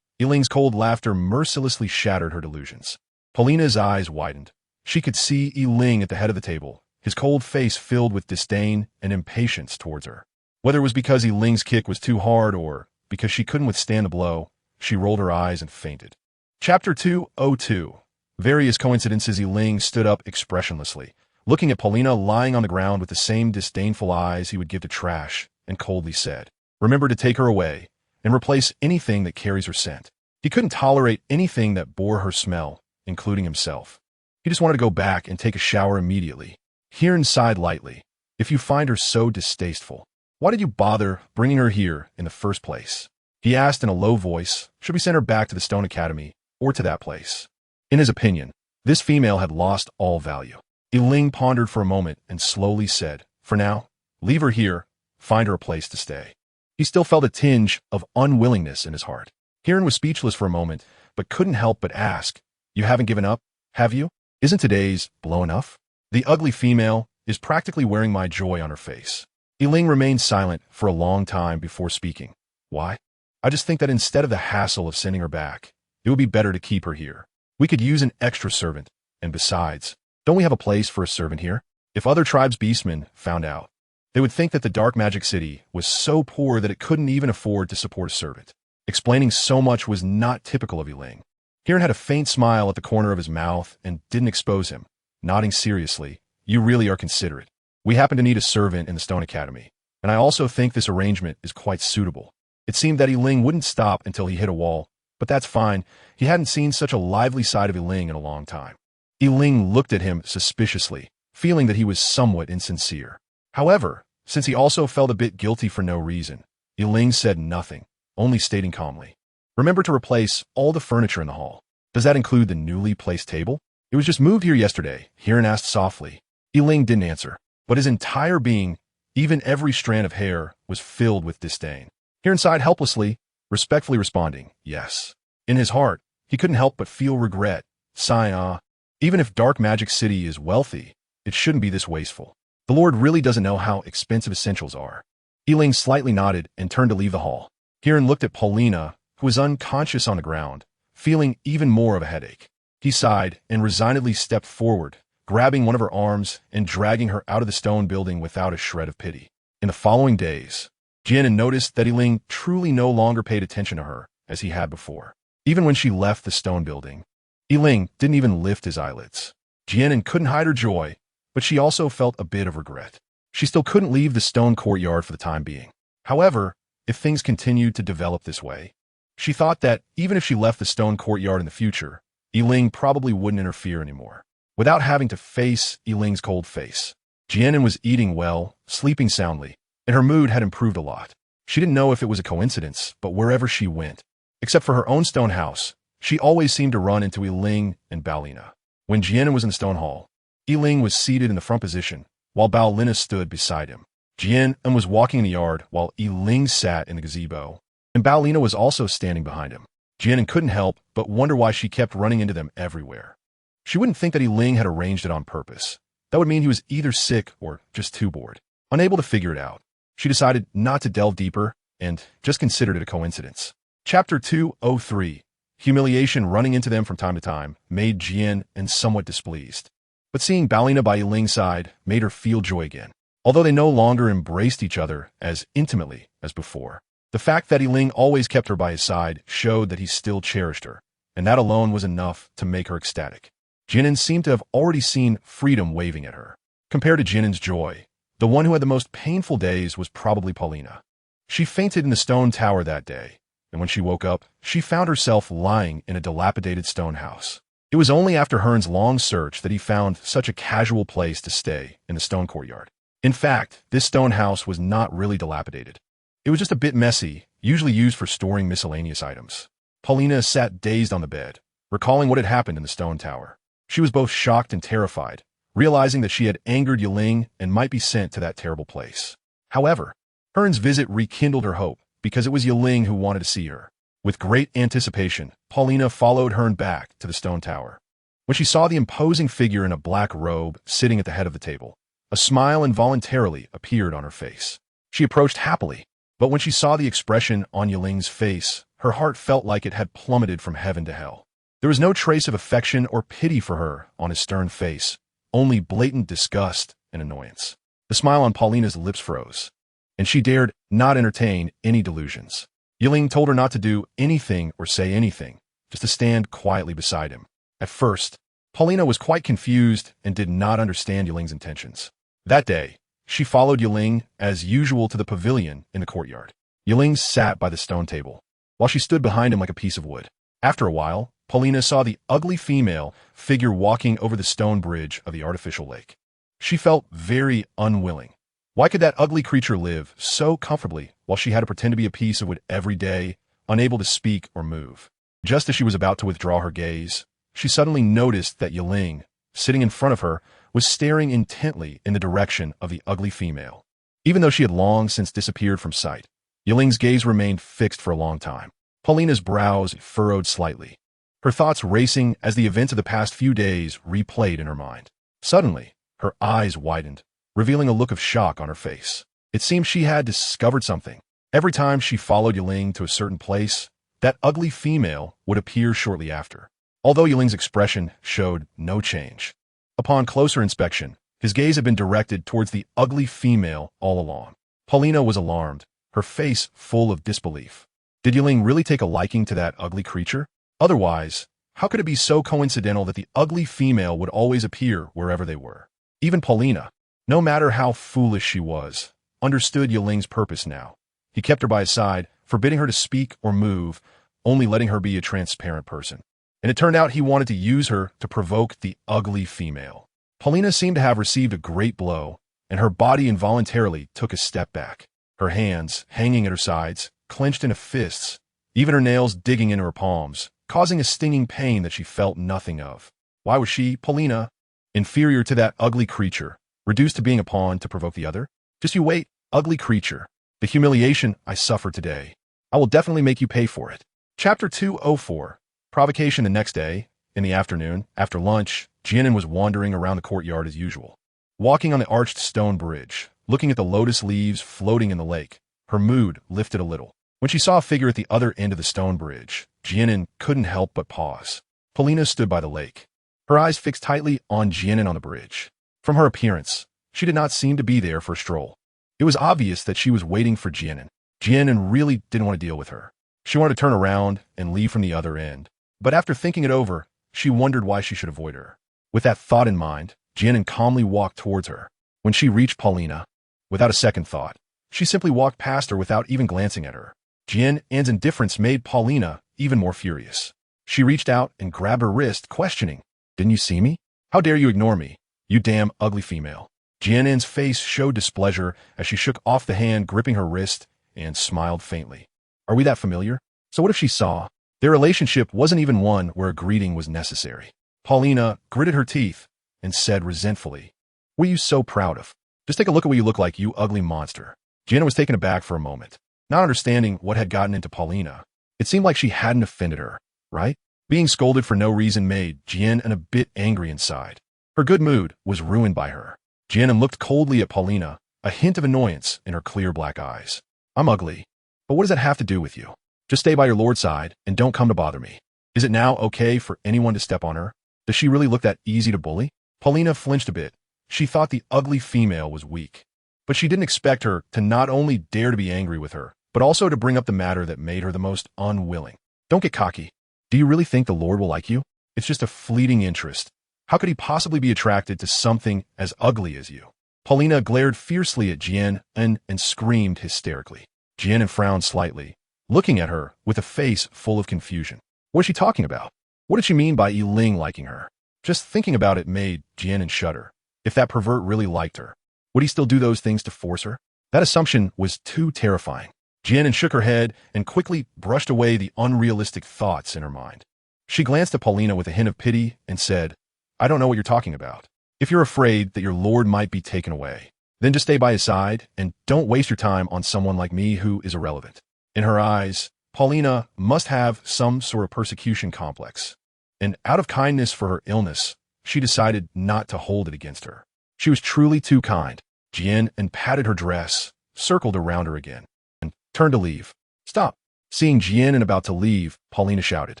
Yiling's cold laughter mercilessly shattered her delusions. Paulina's eyes widened. She could see Yiling at the head of the table, his cold face filled with disdain and impatience towards her. Whether it was because Yiling's kick was too hard or because she couldn't withstand the blow, she rolled her eyes and fainted. Chapter 202. Various coincidences. Yiling stood up expressionlessly, looking at Paulina lying on the ground with the same disdainful eyes he would give to trash, and coldly said, "Remember to take her away and replace anything that carries her scent." He couldn't tolerate anything that bore her smell, including himself. He just wanted to go back and take a shower immediately. Kieran sighed lightly. "If you find her so distasteful, why did you bother bringing her here in the first place?" He asked in a low voice. Should we send her back to the Stone Academy or to that place? In his opinion, this female had lost all value. Yiling pondered for a moment and slowly said, "For now, leave her here, find her a place to stay." He still felt a tinge of unwillingness in his heart. Kieran was speechless for a moment, but couldn't help but ask, "You haven't given up, have you? Isn't today's blow enough?" The ugly female is practically wearing my joy on her face. Yiling remained silent for a long time before speaking. "Why? I just think that instead of the hassle of sending her back, it would be better to keep her here. We could use an extra servant, and besides, don't we have a place for a servant here? If other tribes' beastmen found out, they would think that the Dark Magic City was so poor that it couldn't even afford to support a servant." Explaining so much was not typical of Yiling. Kieran had a faint smile at the corner of his mouth and didn't expose him, nodding seriously. "You really are considerate. We happen to need a servant in the Stone Academy, and I also think this arrangement is quite suitable." It seemed that Yiling wouldn't stop until he hit a wall, but that's fine. He hadn't seen such a lively side of Yiling in a long time. Yiling looked at him suspiciously, feeling that he was somewhat insincere. However, since he also felt a bit guilty for no reason, Yiling said nothing, only stating calmly, "Remember to replace all the furniture in the hall. Does that include the newly placed table?" "It was just moved here yesterday," Kieran asked softly. Yiling didn't answer, but his entire being, even every strand of hair, was filled with disdain. Kieran sighed helplessly, respectfully responding, "Yes." In his heart, he couldn't help but feel regret, sighing, even if Dark Magic City is wealthy, it shouldn't be this wasteful. The Lord really doesn't know how expensive essentials are. Yiling slightly nodded and turned to leave the hall. Kieran looked at Paulina, who was unconscious on the ground, feeling even more of a headache. He sighed and resignedly stepped forward, grabbing one of her arms and dragging her out of the stone building without a shred of pity. In the following days, Jian An noticed that Yiling truly no longer paid attention to her as he had before. Even when she left the stone building, Yiling didn't even lift his eyelids. Jian An couldn't hide her joy, but she also felt a bit of regret. She still couldn't leave the stone courtyard for the time being. However, if things continued to develop this way, she thought that even if she left the stone courtyard in the future, Yiling probably wouldn't interfere anymore, without having to face Yiling's cold face. Jian An was eating well, sleeping soundly, and her mood had improved a lot. She didn't know if it was a coincidence, but wherever she went, except for her own stone house, she always seemed to run into Yiling and Baolina. When Jian An was in the stone hall, Yiling was seated in the front position, while Baolina stood beside him. Jian An was walking in the yard while Yiling sat in the gazebo, and Baolina was also standing behind him. Jian An couldn't help but wonder why she kept running into them everywhere. She wouldn't think that Ling had arranged it on purpose. That would mean he was either sick or just too bored. Unable to figure it out, she decided not to delve deeper and just considered it a coincidence. Chapter 203. Humiliation running into them from time to time made Jian An somewhat displeased. But seeing Paulina by Yiling's side made her feel joy again. Although they no longer embraced each other as intimately as before, the fact that Yiling always kept her by his side showed that he still cherished her, and that alone was enough to make her ecstatic. Jian An seemed to have already seen freedom waving at her. Compared to Jian An's joy, the one who had the most painful days was probably Paulina. She fainted in the stone tower that day, and when she woke up, she found herself lying in a dilapidated stone house. It was only after Hearn's long search that he found such a casual place to stay in the stone courtyard. In fact, this stone house was not really dilapidated. It was just a bit messy, usually used for storing miscellaneous items. Paulina sat dazed on the bed, recalling what had happened in the stone tower. She was both shocked and terrified, realizing that she had angered Yiling and might be sent to that terrible place. However, Hearn's visit rekindled her hope, because it was Yiling who wanted to see her. With great anticipation, Paulina followed Hearn back to the stone tower. When she saw the imposing figure in a black robe sitting at the head of the table, a smile involuntarily appeared on her face. She approached happily, but when she saw the expression on Yiling's face, her heart felt like it had plummeted from heaven to hell. There was no trace of affection or pity for her on his stern face, only blatant disgust and annoyance. The smile on Paulina's lips froze, and she dared not entertain any delusions. Yiling told her not to do anything or say anything, just to stand quietly beside him. At first, Paulina was quite confused and did not understand Yiling's intentions. That day, she followed Yiling as usual to the pavilion in the courtyard. Yiling sat by the stone table, while she stood behind him like a piece of wood. After a while, Paulina saw the ugly female figure walking over the stone bridge of the artificial lake. She felt very unwilling. Why could that ugly creature live so comfortably while she had to pretend to be a piece of wood every day, unable to speak or move? Just as she was about to withdraw her gaze, she suddenly noticed that Yiling, sitting in front of her, was staring intently in the direction of the ugly female. Even though she had long since disappeared from sight, Yiling's gaze remained fixed for a long time. Paulina's brows furrowed slightly, her thoughts racing as the events of the past few days replayed in her mind. Suddenly, her eyes widened, revealing a look of shock on her face. It seemed she had discovered something. Every time she followed Yiling to a certain place, that ugly female would appear shortly after. Although Yiling's expression showed no change, upon closer inspection, his gaze had been directed towards the ugly female all along. Paulina was alarmed, her face full of disbelief. Did Yiling really take a liking to that ugly creature? Otherwise, how could it be so coincidental that the ugly female would always appear wherever they were? Even Paulina, no matter how foolish she was, understood Yiling's purpose now. He kept her by his side, forbidding her to speak or move, only letting her be a transparent person. And it turned out he wanted to use her to provoke the ugly female. Paulina seemed to have received a great blow, and her body involuntarily took a step back. Her hands, hanging at her sides, clenched into fists, even her nails digging into her palms, causing a stinging pain that she felt nothing of. Why was she, Paulina, inferior to that ugly creature, reduced to being a pawn to provoke the other? Just you wait, ugly creature. The humiliation I suffered today, I will definitely make you pay for it. Chapter 204. Provocation. The next day, in the afternoon, after lunch, Jian An was wandering around the courtyard as usual. Walking on the arched stone bridge, looking at the lotus leaves floating in the lake, her mood lifted a little. When she saw a figure at the other end of the stone bridge, Jian An couldn't help but pause. Paulina stood by the lake, her eyes fixed tightly on Jian An on the bridge. From her appearance, she did not seem to be there for a stroll. It was obvious that she was waiting for Jian An. Jian An really didn't want to deal with her. She wanted to turn around and leave from the other end. But after thinking it over, she wondered why she should avoid her. With that thought in mind, Jian An calmly walked towards her. When she reached Paulina, without a second thought, she simply walked past her without even glancing at her. Jian An's indifference made Paulina even more furious. She reached out and grabbed her wrist, questioning, "Didn't you see me? How dare you ignore me, you damn ugly female?" Jian An's face showed displeasure as she shook off the hand gripping her wrist and smiled faintly. Are we that familiar? So what if she saw? Their relationship wasn't even one where a greeting was necessary. Paulina gritted her teeth and said resentfully, "What are you so proud of? Just take a look at what you look like, you ugly monster." Jian An was taken aback for a moment, not understanding what had gotten into Paulina. It seemed like she hadn't offended her, right? Being scolded for no reason made Jian An a bit angry inside. Her good mood was ruined by her. Jian An looked coldly at Paulina, a hint of annoyance in her clear black eyes. I'm ugly. But what does that have to do with you? Just stay by your lord's side and don't come to bother me. Is it now okay for anyone to step on her? Does she really look that easy to bully? Paulina flinched a bit. She thought the ugly female was weak. But she didn't expect her to not only dare to be angry with her, but also to bring up the matter that made her the most unwilling. Don't get cocky. Do you really think the Lord will like you? It's just a fleeting interest. How could he possibly be attracted to something as ugly as you? Paulina glared fiercely at Jian An and screamed hysterically. Jian An frowned slightly, looking at her with a face full of confusion. What is she talking about? What did she mean by Yiling liking her? Just thinking about it made Jian An shudder. If that pervert really liked her, would he still do those things to force her? That assumption was too terrifying. Jian An shook her head and quickly brushed away the unrealistic thoughts in her mind. She glanced at Paulina with a hint of pity and said, I don't know what you're talking about. If you're afraid that your lord might be taken away, then just stay by his side and don't waste your time on someone like me who is irrelevant. In her eyes, Paulina must have some sort of persecution complex, and out of kindness for her illness, she decided not to hold it against her. She was truly too kind. Jian An patted her dress, circled around her again, and turned to leave. Stop. Seeing Jian An about to leave, Paulina shouted.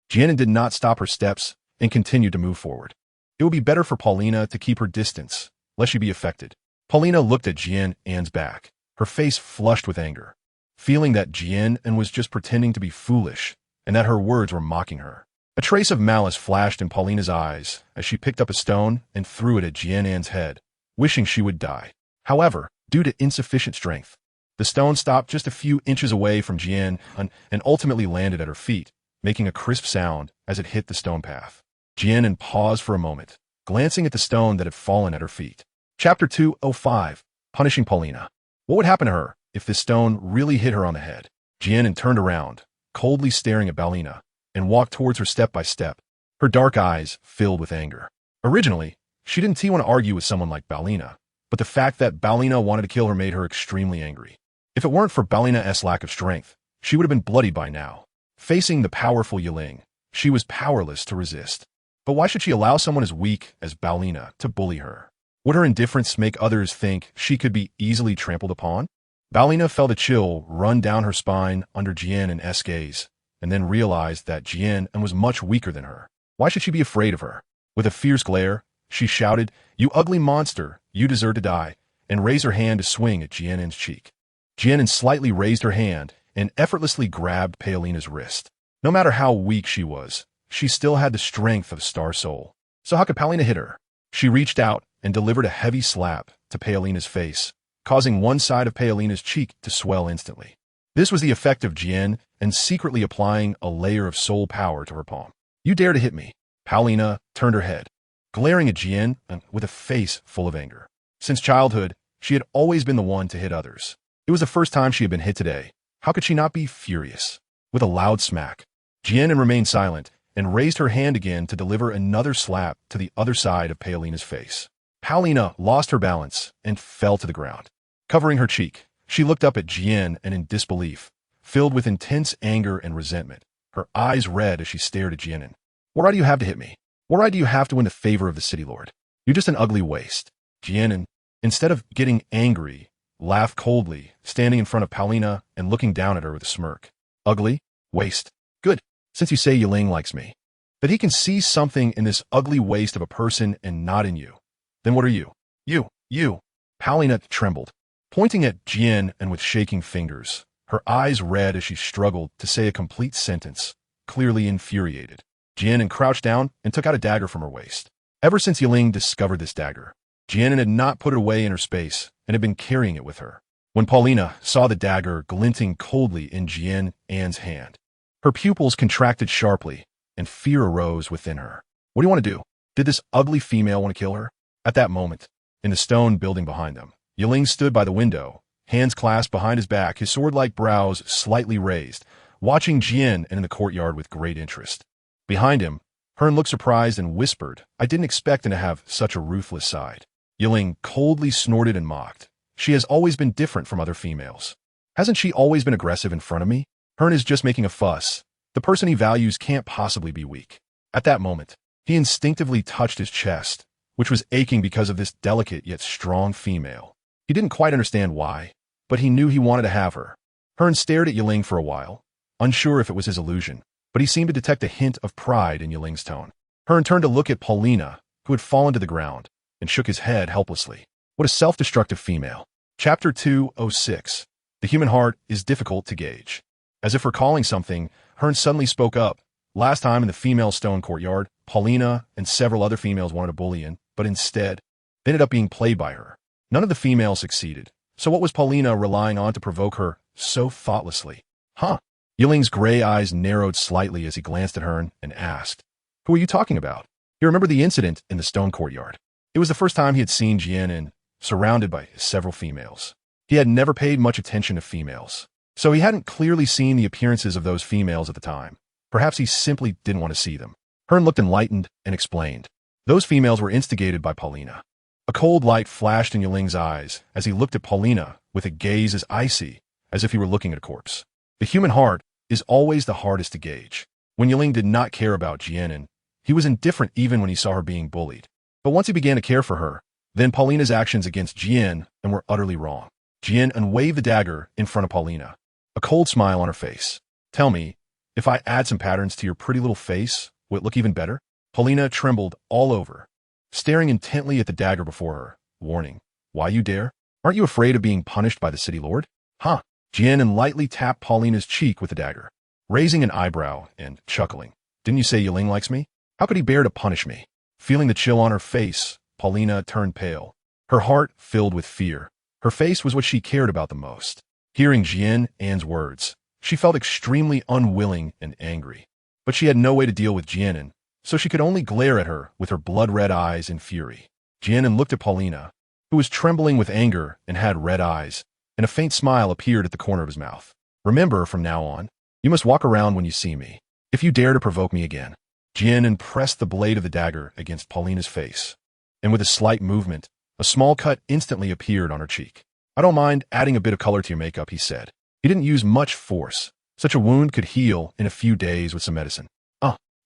Jian An did not stop her steps and continued to move forward. It would be better for Paulina to keep her distance, lest she be affected. Paulina looked at Jian An's back, her face flushed with anger, feeling that Jian An was just pretending to be foolish and that her words were mocking her. A trace of malice flashed in Paulina's eyes as she picked up a stone and threw it at Jian An's head, wishing she would die. However, due to insufficient strength, the stone stopped just a few inches away from Jian An and ultimately landed at her feet, making a crisp sound as it hit the stone path. Jian An paused for a moment, glancing at the stone that had fallen at her feet. Chapter 205, Punishing Paulina. What would happen to her if this stone really hit her on the head? Jian An turned around, coldly staring at Paulina, and walked towards her step by step, her dark eyes filled with anger. Originally, she didn't want to argue with someone like Paulina, but the fact that Paulina wanted to kill her made her extremely angry. If it weren't for Paulina's lack of strength, she would have been bloodied by now. Facing the powerful Yiling, she was powerless to resist. But why should she allow someone as weak as Paulina to bully her? Would her indifference make others think she could be easily trampled upon? Paulina felt a chill run down her spine under Jian An's gaze, and then realized that Jian An was much weaker than her. Why should she be afraid of her? With a fierce glare, she shouted, You ugly monster, you deserve to die, and raised her hand to swing at Jian An's cheek. Jian An slightly raised her hand and effortlessly grabbed Paulina's wrist. No matter how weak she was, she still had the strength of a star soul. So how could Paulina hit her? She reached out and delivered a heavy slap to Paulina's face, causing one side of Paulina's cheek to swell instantly. This was the effect of Jian An secretly applying a layer of soul power to her palm. You dare to hit me? Paulina turned her head, glaring at Jian An with a face full of anger. Since childhood, she had always been the one to hit others. It was the first time she had been hit today. How could she not be furious? With a loud smack, Jian An remained silent and raised her hand again to deliver another slap to the other side of Paulina's face. Paulina lost her balance and fell to the ground. Covering her cheek, she looked up at Jian An in disbelief, filled with intense anger and resentment, her eyes red as she stared at Jian An. What right do you have to hit me? What right do you have to win the favor of the city lord? You're just an ugly waste. Jian An, instead of getting angry, laughed coldly, standing in front of Paulina and looking down at her with a smirk. Ugly? Waste? Good. Since you say Yiling likes me, that he can see something in this ugly waste of a person and not in you, then what are you? You. Paulina trembled, pointing at Jian An with shaking fingers, her eyes red as she struggled to say a complete sentence, clearly infuriated. Jian An crouched down and took out a dagger from her waist. Ever since Yiling discovered this dagger, Jian An had not put it away in her space and had been carrying it with her. When Paulina saw the dagger glinting coldly in Jian An's hand, her pupils contracted sharply, and fear arose within her. What do you want to do? Did this ugly female want to kill her? At that moment, in the stone building behind them, Yiling stood by the window, hands clasped behind his back, his sword-like brows slightly raised, watching Jian An in the courtyard with great interest. Behind him, Hearn looked surprised and whispered, I didn't expect him to have such a ruthless side. Yiling coldly snorted and mocked. She has always been different from other females. Hasn't she always been aggressive in front of me? Hearn is just making a fuss. The The person he values can't possibly be weak. At that moment, he instinctively touched his chest, which was aching because of this delicate yet strong female. He didn't quite understand why, but he knew he wanted to have her. Hearn stared at Yiling for a while, unsure if it was his illusion, but he seemed to detect a hint of pride in Yiling's tone. Hearn turned to look at Paulina, who had fallen to the ground, and shook his head helplessly. What a self-destructive female. Chapter 206. The human heart is difficult to gauge. As if recalling something, Hearn suddenly spoke up. Last time in the female stone courtyard, Paulina and several other females wanted to bully in, but instead, they ended up being played by her. None of the females succeeded. So what was Paulina relying on to provoke her so thoughtlessly? Huh? Yiling's gray eyes narrowed slightly as he glanced at Hearn and asked, "Who are you talking about?" He remembered the incident in the stone courtyard. It was the first time he had seen Jian An surrounded by several females. He had never paid much attention to females, so he hadn't clearly seen the appearances of those females at the time. Perhaps he simply didn't want to see them. Hearn looked enlightened and explained. Those females were instigated by Paulina. A cold light flashed in Yiling's eyes as he looked at Paulina with a gaze as icy as if he were looking at a corpse. The human heart is always the hardest to gauge. When Yiling did not care about Jian An, he was indifferent even when he saw her being bullied. But once he began to care for her, then Paulina's actions against Jian An were utterly wrong. Jian An waved the dagger in front of Paulina, a cold smile on her face. "Tell me, if I add some patterns to your pretty little face, will it look even better?" Paulina trembled all over, staring intently at the dagger before her, warning, "Why you dare? Aren't you afraid of being punished by the city lord?" "Huh?" Jian An lightly tapped Paulina's cheek with the dagger, raising an eyebrow and chuckling. "Didn't you say Yiling likes me? How could he bear to punish me?" Feeling the chill on her face, Paulina turned pale. Her heart filled with fear. Her face was what she cared about the most. Hearing Jian An's words, she felt extremely unwilling and angry. But she had no way to deal with Jian An, so she could only glare at her with her blood-red eyes in fury. Jian An looked at Paulina, who was trembling with anger and had red eyes, and a faint smile appeared at the corner of his mouth. "Remember, from now on, you must walk around when you see me, if you dare to provoke me again." Jian An pressed the blade of the dagger against Paulina's face, and with a slight movement, a small cut instantly appeared on her cheek. "I don't mind adding a bit of color to your makeup," he said. He didn't use much force. Such a wound could heal in a few days with some medicine.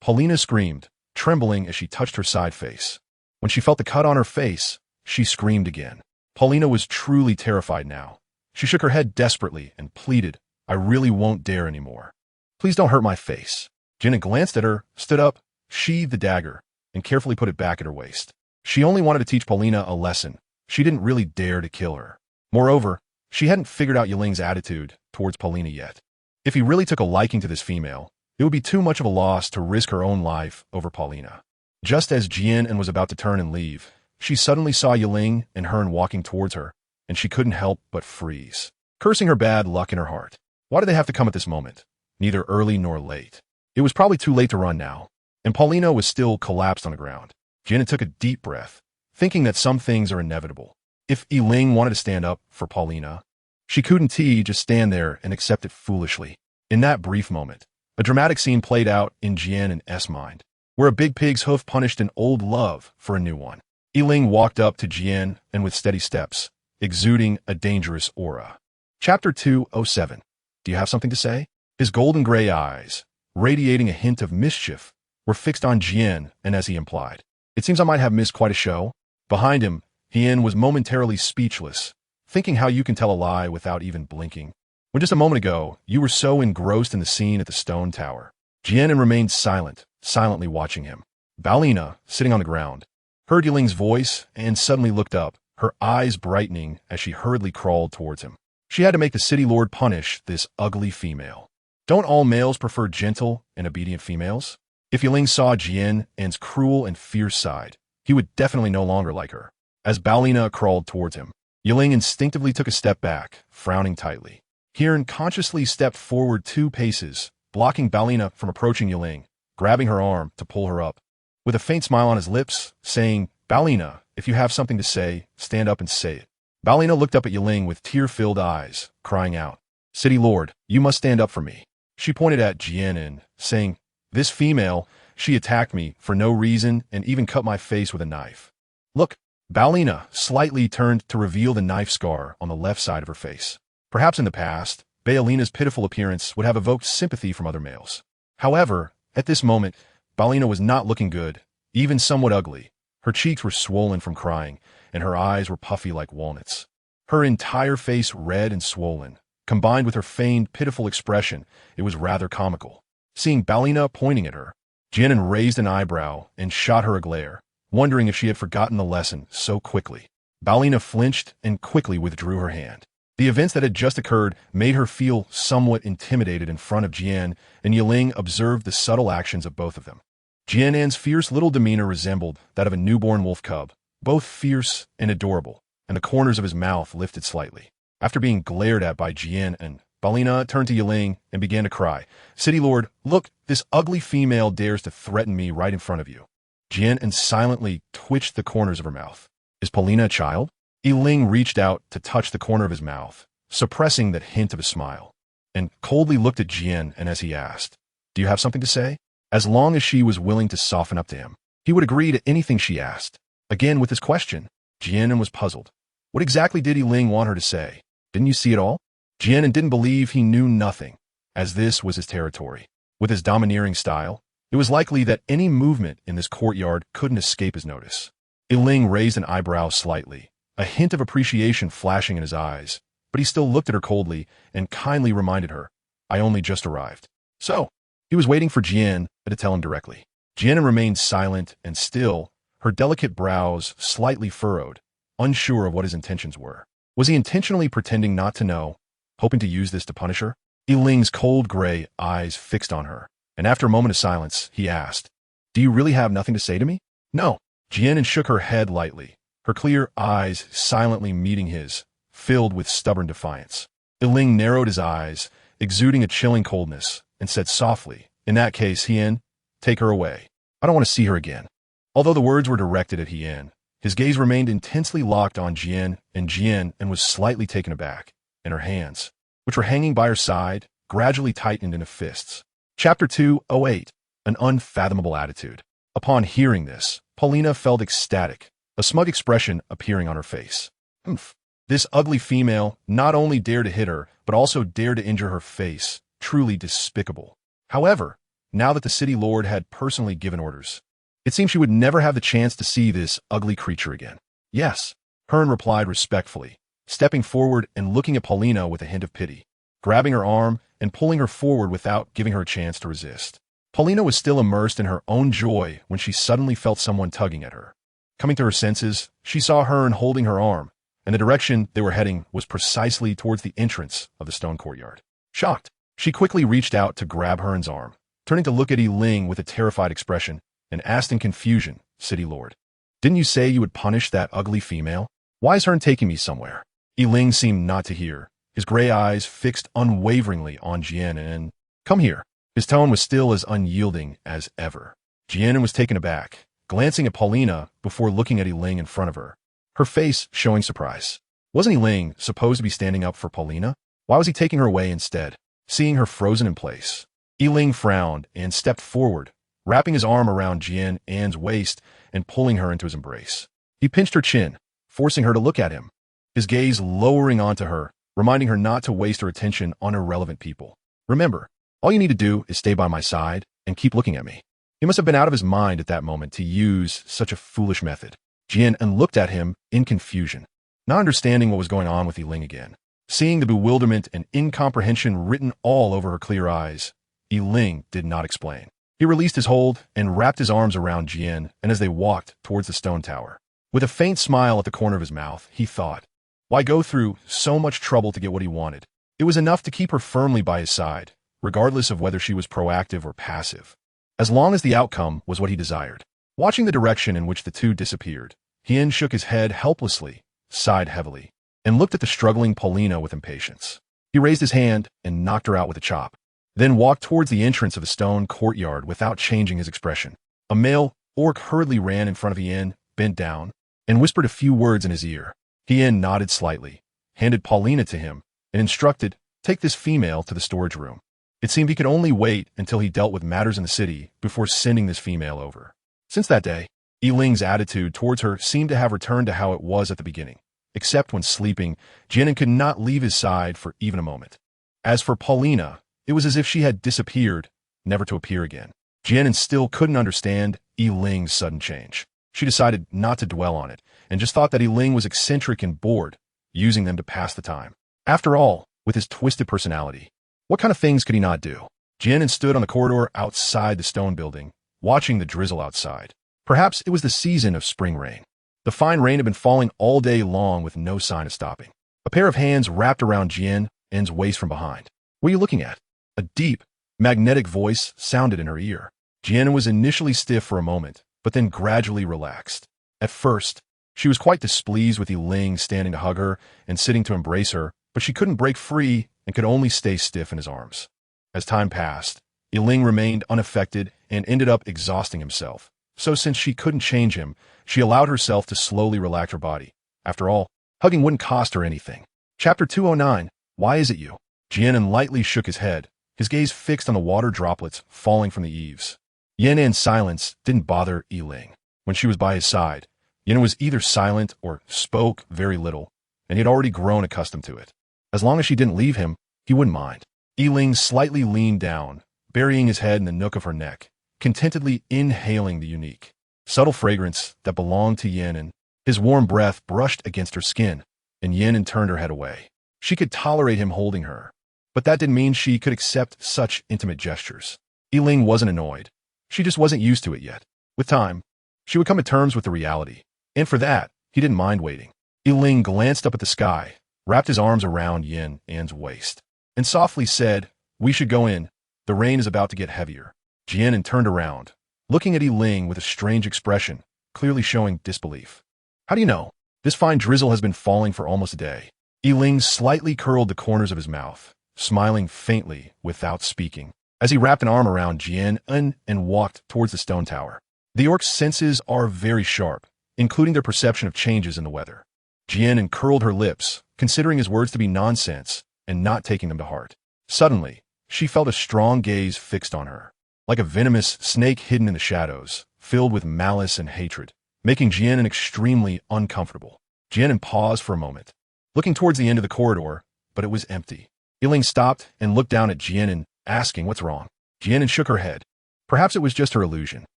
Paulina screamed, trembling as she touched her side face. When she felt the cut on her face, she screamed again. Paulina was truly terrified now. She shook her head desperately and pleaded, "I really won't dare anymore. Please don't hurt my face." Jian An glanced at her, stood up, sheathed the dagger, and carefully put it back at her waist. She only wanted to teach Paulina a lesson. She didn't really dare to kill her. Moreover, she hadn't figured out Yiling's attitude towards Paulina yet. If he really took a liking to this female, it would be too much of a loss to risk her own life over Paulina. Just as Jian An was about to turn and leave, she suddenly saw Yiling and Hearn walking towards her, and she couldn't help but freeze, cursing her bad luck in her heart. Why did they have to come at this moment? Neither early nor late. It was probably too late to run now, and Paulina was still collapsed on the ground. Jian An took a deep breath, thinking that some things are inevitable. If Yiling wanted to stand up for Paulina, she couldn't just stand there and accept it foolishly. In that brief moment, a dramatic scene played out in Jian An's mind, where a big pig's hoof punished an old love for a new one. Yiling walked up to Jian An with steady steps, exuding a dangerous aura. Chapter 207. Do you have something to say? His golden gray eyes, radiating a hint of mischief, were fixed on Jian An as he implied, "It seems I might have missed quite a show." Behind him, Jian was momentarily speechless, thinking how you can tell a lie without even blinking, when just a moment ago, you were so engrossed in the scene at the stone tower. Jian An remained silent, silently watching him. Paulina, sitting on the ground, heard Yiling's voice and suddenly looked up, her eyes brightening as she hurriedly crawled towards him. She had to make the city lord punish this ugly female. Don't all males prefer gentle and obedient females? If Yiling saw Jian An's cruel and fierce side, he would definitely no longer like her. As Paulina crawled towards him, Yiling instinctively took a step back, frowning tightly. Hearn consciously stepped forward 2 paces, blocking Paulina from approaching Yiling, grabbing her arm to pull her up. With a faint smile on his lips, saying, "Paulina, if you have something to say, stand up and say it." Paulina looked up at Yiling with tear-filled eyes, crying out, "City Lord, you must stand up for me." She pointed at Jian An, saying, "This female, she attacked me for no reason and even cut my face with a knife. Look." Paulina slightly turned to reveal the knife scar on the left side of her face. Perhaps in the past, Paulina's pitiful appearance would have evoked sympathy from other males. However, at this moment, Paulina was not looking good, even somewhat ugly. Her cheeks were swollen from crying, and her eyes were puffy like walnuts. Her entire face red and swollen. Combined with her feigned, pitiful expression, it was rather comical. Seeing Paulina pointing at her, Jian An raised an eyebrow and shot her a glare, wondering if she had forgotten the lesson so quickly. Paulina flinched and quickly withdrew her hand. The events that had just occurred made her feel somewhat intimidated in front of Jian, and Yiling observed the subtle actions of both of them. Jian An's fierce little demeanor resembled that of a newborn wolf cub, both fierce and adorable, and the corners of his mouth lifted slightly. After being glared at by Jian An, Paulina turned to Yiling and began to cry. "City Lord, look, this ugly female dares to threaten me right in front of you." Jian An silently twitched the corners of her mouth. "Is Paulina a child?" Yiling reached out to touch the corner of his mouth, suppressing that hint of a smile, and coldly looked at Jian An as he asked, "Do you have something to say?" As long as she was willing to soften up to him, he would agree to anything she asked. Again, with his question, Jian An was puzzled. What exactly did Yiling want her to say? Didn't you see it all? Jian An didn't believe he knew nothing, as this was his territory. With his domineering style, it was likely that any movement in this courtyard couldn't escape his notice. Yiling raised an eyebrow slightly, a hint of appreciation flashing in his eyes, but he still looked at her coldly and kindly reminded her, "I only just arrived." So, he was waiting for Jian to tell him directly. Jian An remained silent and still, her delicate brows slightly furrowed, unsure of what his intentions were. Was he intentionally pretending not to know, hoping to use this to punish her? Yiling's cold gray eyes fixed on her, and after a moment of silence, he asked, "Do you really have nothing to say to me?" "No." Jian An shook her head lightly, her clear eyes silently meeting his, filled with stubborn defiance. Yiling narrowed his eyes, exuding a chilling coldness, and said softly, "In that case, Hien, take her away. I don't want to see her again." Although the words were directed at Hien, his gaze remained intensely locked on Jian An was slightly taken aback, and her hands, which were hanging by her side, gradually tightened into fists. Chapter 208, An Unfathomable Attitude. Upon hearing this, Paulina felt ecstatic, a smug expression appearing on her face. Humph. This ugly female not only dared to hit her, but also dared to injure her face. Truly despicable. However, now that the city lord had personally given orders, it seemed she would never have the chance to see this ugly creature again. "Yes," Hearn replied respectfully, stepping forward and looking at Paulina with a hint of pity, grabbing her arm and pulling her forward without giving her a chance to resist. Paulina was still immersed in her own joy when she suddenly felt someone tugging at her. Coming to her senses, she saw Hearn holding her arm, and the direction they were heading was precisely towards the entrance of the stone courtyard. Shocked, she quickly reached out to grab Hearn's arm, turning to look at Yiling with a terrified expression, and asked in confusion, "City Lord, didn't you say you would punish that ugly female? Why is Hearn taking me somewhere?" Yiling seemed not to hear, his gray eyes fixed unwaveringly on Jian An. "Come here." His tone was still as unyielding as ever. Jian An was taken aback, glancing at Paulina before looking at Yiling in front of her, her face showing surprise. Wasn't Yiling supposed to be standing up for Paulina? Why was he taking her away instead? Seeing her frozen in place, Yiling frowned and stepped forward, wrapping his arm around Jian An's waist and pulling her into his embrace. He pinched her chin, forcing her to look at him, his gaze lowering onto her, reminding her not to waste her attention on irrelevant people. "Remember, all you need to do is stay by my side and keep looking at me." He must have been out of his mind at that moment to use such a foolish method. Jian An looked at him in confusion, not understanding what was going on with Yiling again. Seeing the bewilderment and incomprehension written all over her clear eyes, Yiling did not explain. He released his hold and wrapped his arms around Jian, and as they walked towards the stone tower, with a faint smile at the corner of his mouth, he thought, why go through so much trouble to get what he wanted? It was enough to keep her firmly by his side, regardless of whether she was proactive or passive, as long as the outcome was what he desired. Watching the direction in which the two disappeared, Hien shook his head helplessly, sighed heavily, and looked at the struggling Paulina with impatience. He raised his hand and knocked her out with a chop, then walked towards the entrance of the stone courtyard without changing his expression. A male orc hurriedly ran in front of Hien, bent down, and whispered a few words in his ear. Hien nodded slightly, handed Paulina to him, and instructed, "Take this female to the storage room." It seemed he could only wait until he dealt with matters in the city before sending this female over. Since that day, Yiling's attitude towards her seemed to have returned to how it was at the beginning. Except when sleeping, Jian An could not leave his side for even a moment. As for Paulina, it was as if she had disappeared, never to appear again. Jian An still couldn't understand Ling's sudden change. She decided not to dwell on it, and just thought that Ling was eccentric and bored, using them to pass the time. After all, with his twisted personality, what kind of things could he not do? Jian An stood on the corridor outside the stone building, watching the drizzle outside. Perhaps it was the season of spring rain. The fine rain had been falling all day long with no sign of stopping. A pair of hands wrapped around Jian An's waist from behind. What are you looking at? A deep, magnetic voice sounded in her ear. Jian An was initially stiff for a moment, but then gradually relaxed. At first, she was quite displeased with Ling standing to hug her and sitting to embrace her, but she couldn't break free and could only stay stiff in his arms. As time passed, Ling remained unaffected and ended up exhausting himself. So since she couldn't change him, she allowed herself to slowly relax her body. After all, hugging wouldn't cost her anything. Chapter 209, Why Is It You? Jian An lightly shook his head, his gaze fixed on the water droplets falling from the eaves. Jian An's silence didn't bother Ling. When she was by his side, Jian An was either silent or spoke very little, and he had already grown accustomed to it. As long as she didn't leave him, he wouldn't mind. Ling slightly leaned down, burying his head in the nook of her neck, contentedly inhaling the unique, subtle fragrance that belonged to Jian An. His warm breath brushed against her skin, and Jian An turned her head away. She could tolerate him holding her, but that didn't mean she could accept such intimate gestures. Ling wasn't annoyed. She just wasn't used to it yet. With time, she would come to terms with the reality, and for that, he didn't mind waiting. Ling glanced up at the sky, wrapped his arms around Jian An's waist, and softly said, "We should go in. The rain is about to get heavier." Jian An turned around, looking at Ling with a strange expression, clearly showing disbelief. "How do you know? This fine drizzle has been falling for almost a day." Ling slightly curled the corners of his mouth, smiling faintly without speaking, as he wrapped an arm around Jian An and walked towards the stone tower. The orc's senses are very sharp, including their perception of changes in the weather. Jian An curled her lips, considering his words to be nonsense and not taking them to heart. Suddenly, she felt a strong gaze fixed on her, like a venomous snake hidden in the shadows, filled with malice and hatred, making Jian An extremely uncomfortable. Jian An paused for a moment, looking towards the end of the corridor, but it was empty. Ling stopped and looked down at Jian An, asking what's wrong. Jian An shook her head. Perhaps it was just her illusion.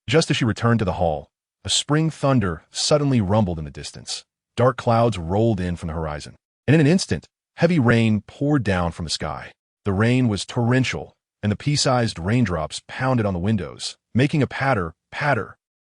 Just as she returned to the hall, a spring thunder suddenly rumbled in the distance. Dark clouds rolled in from the horizon, and in an instant, heavy rain poured down from the sky. The rain was torrential, and the pea-sized raindrops pounded on the windows, making a patter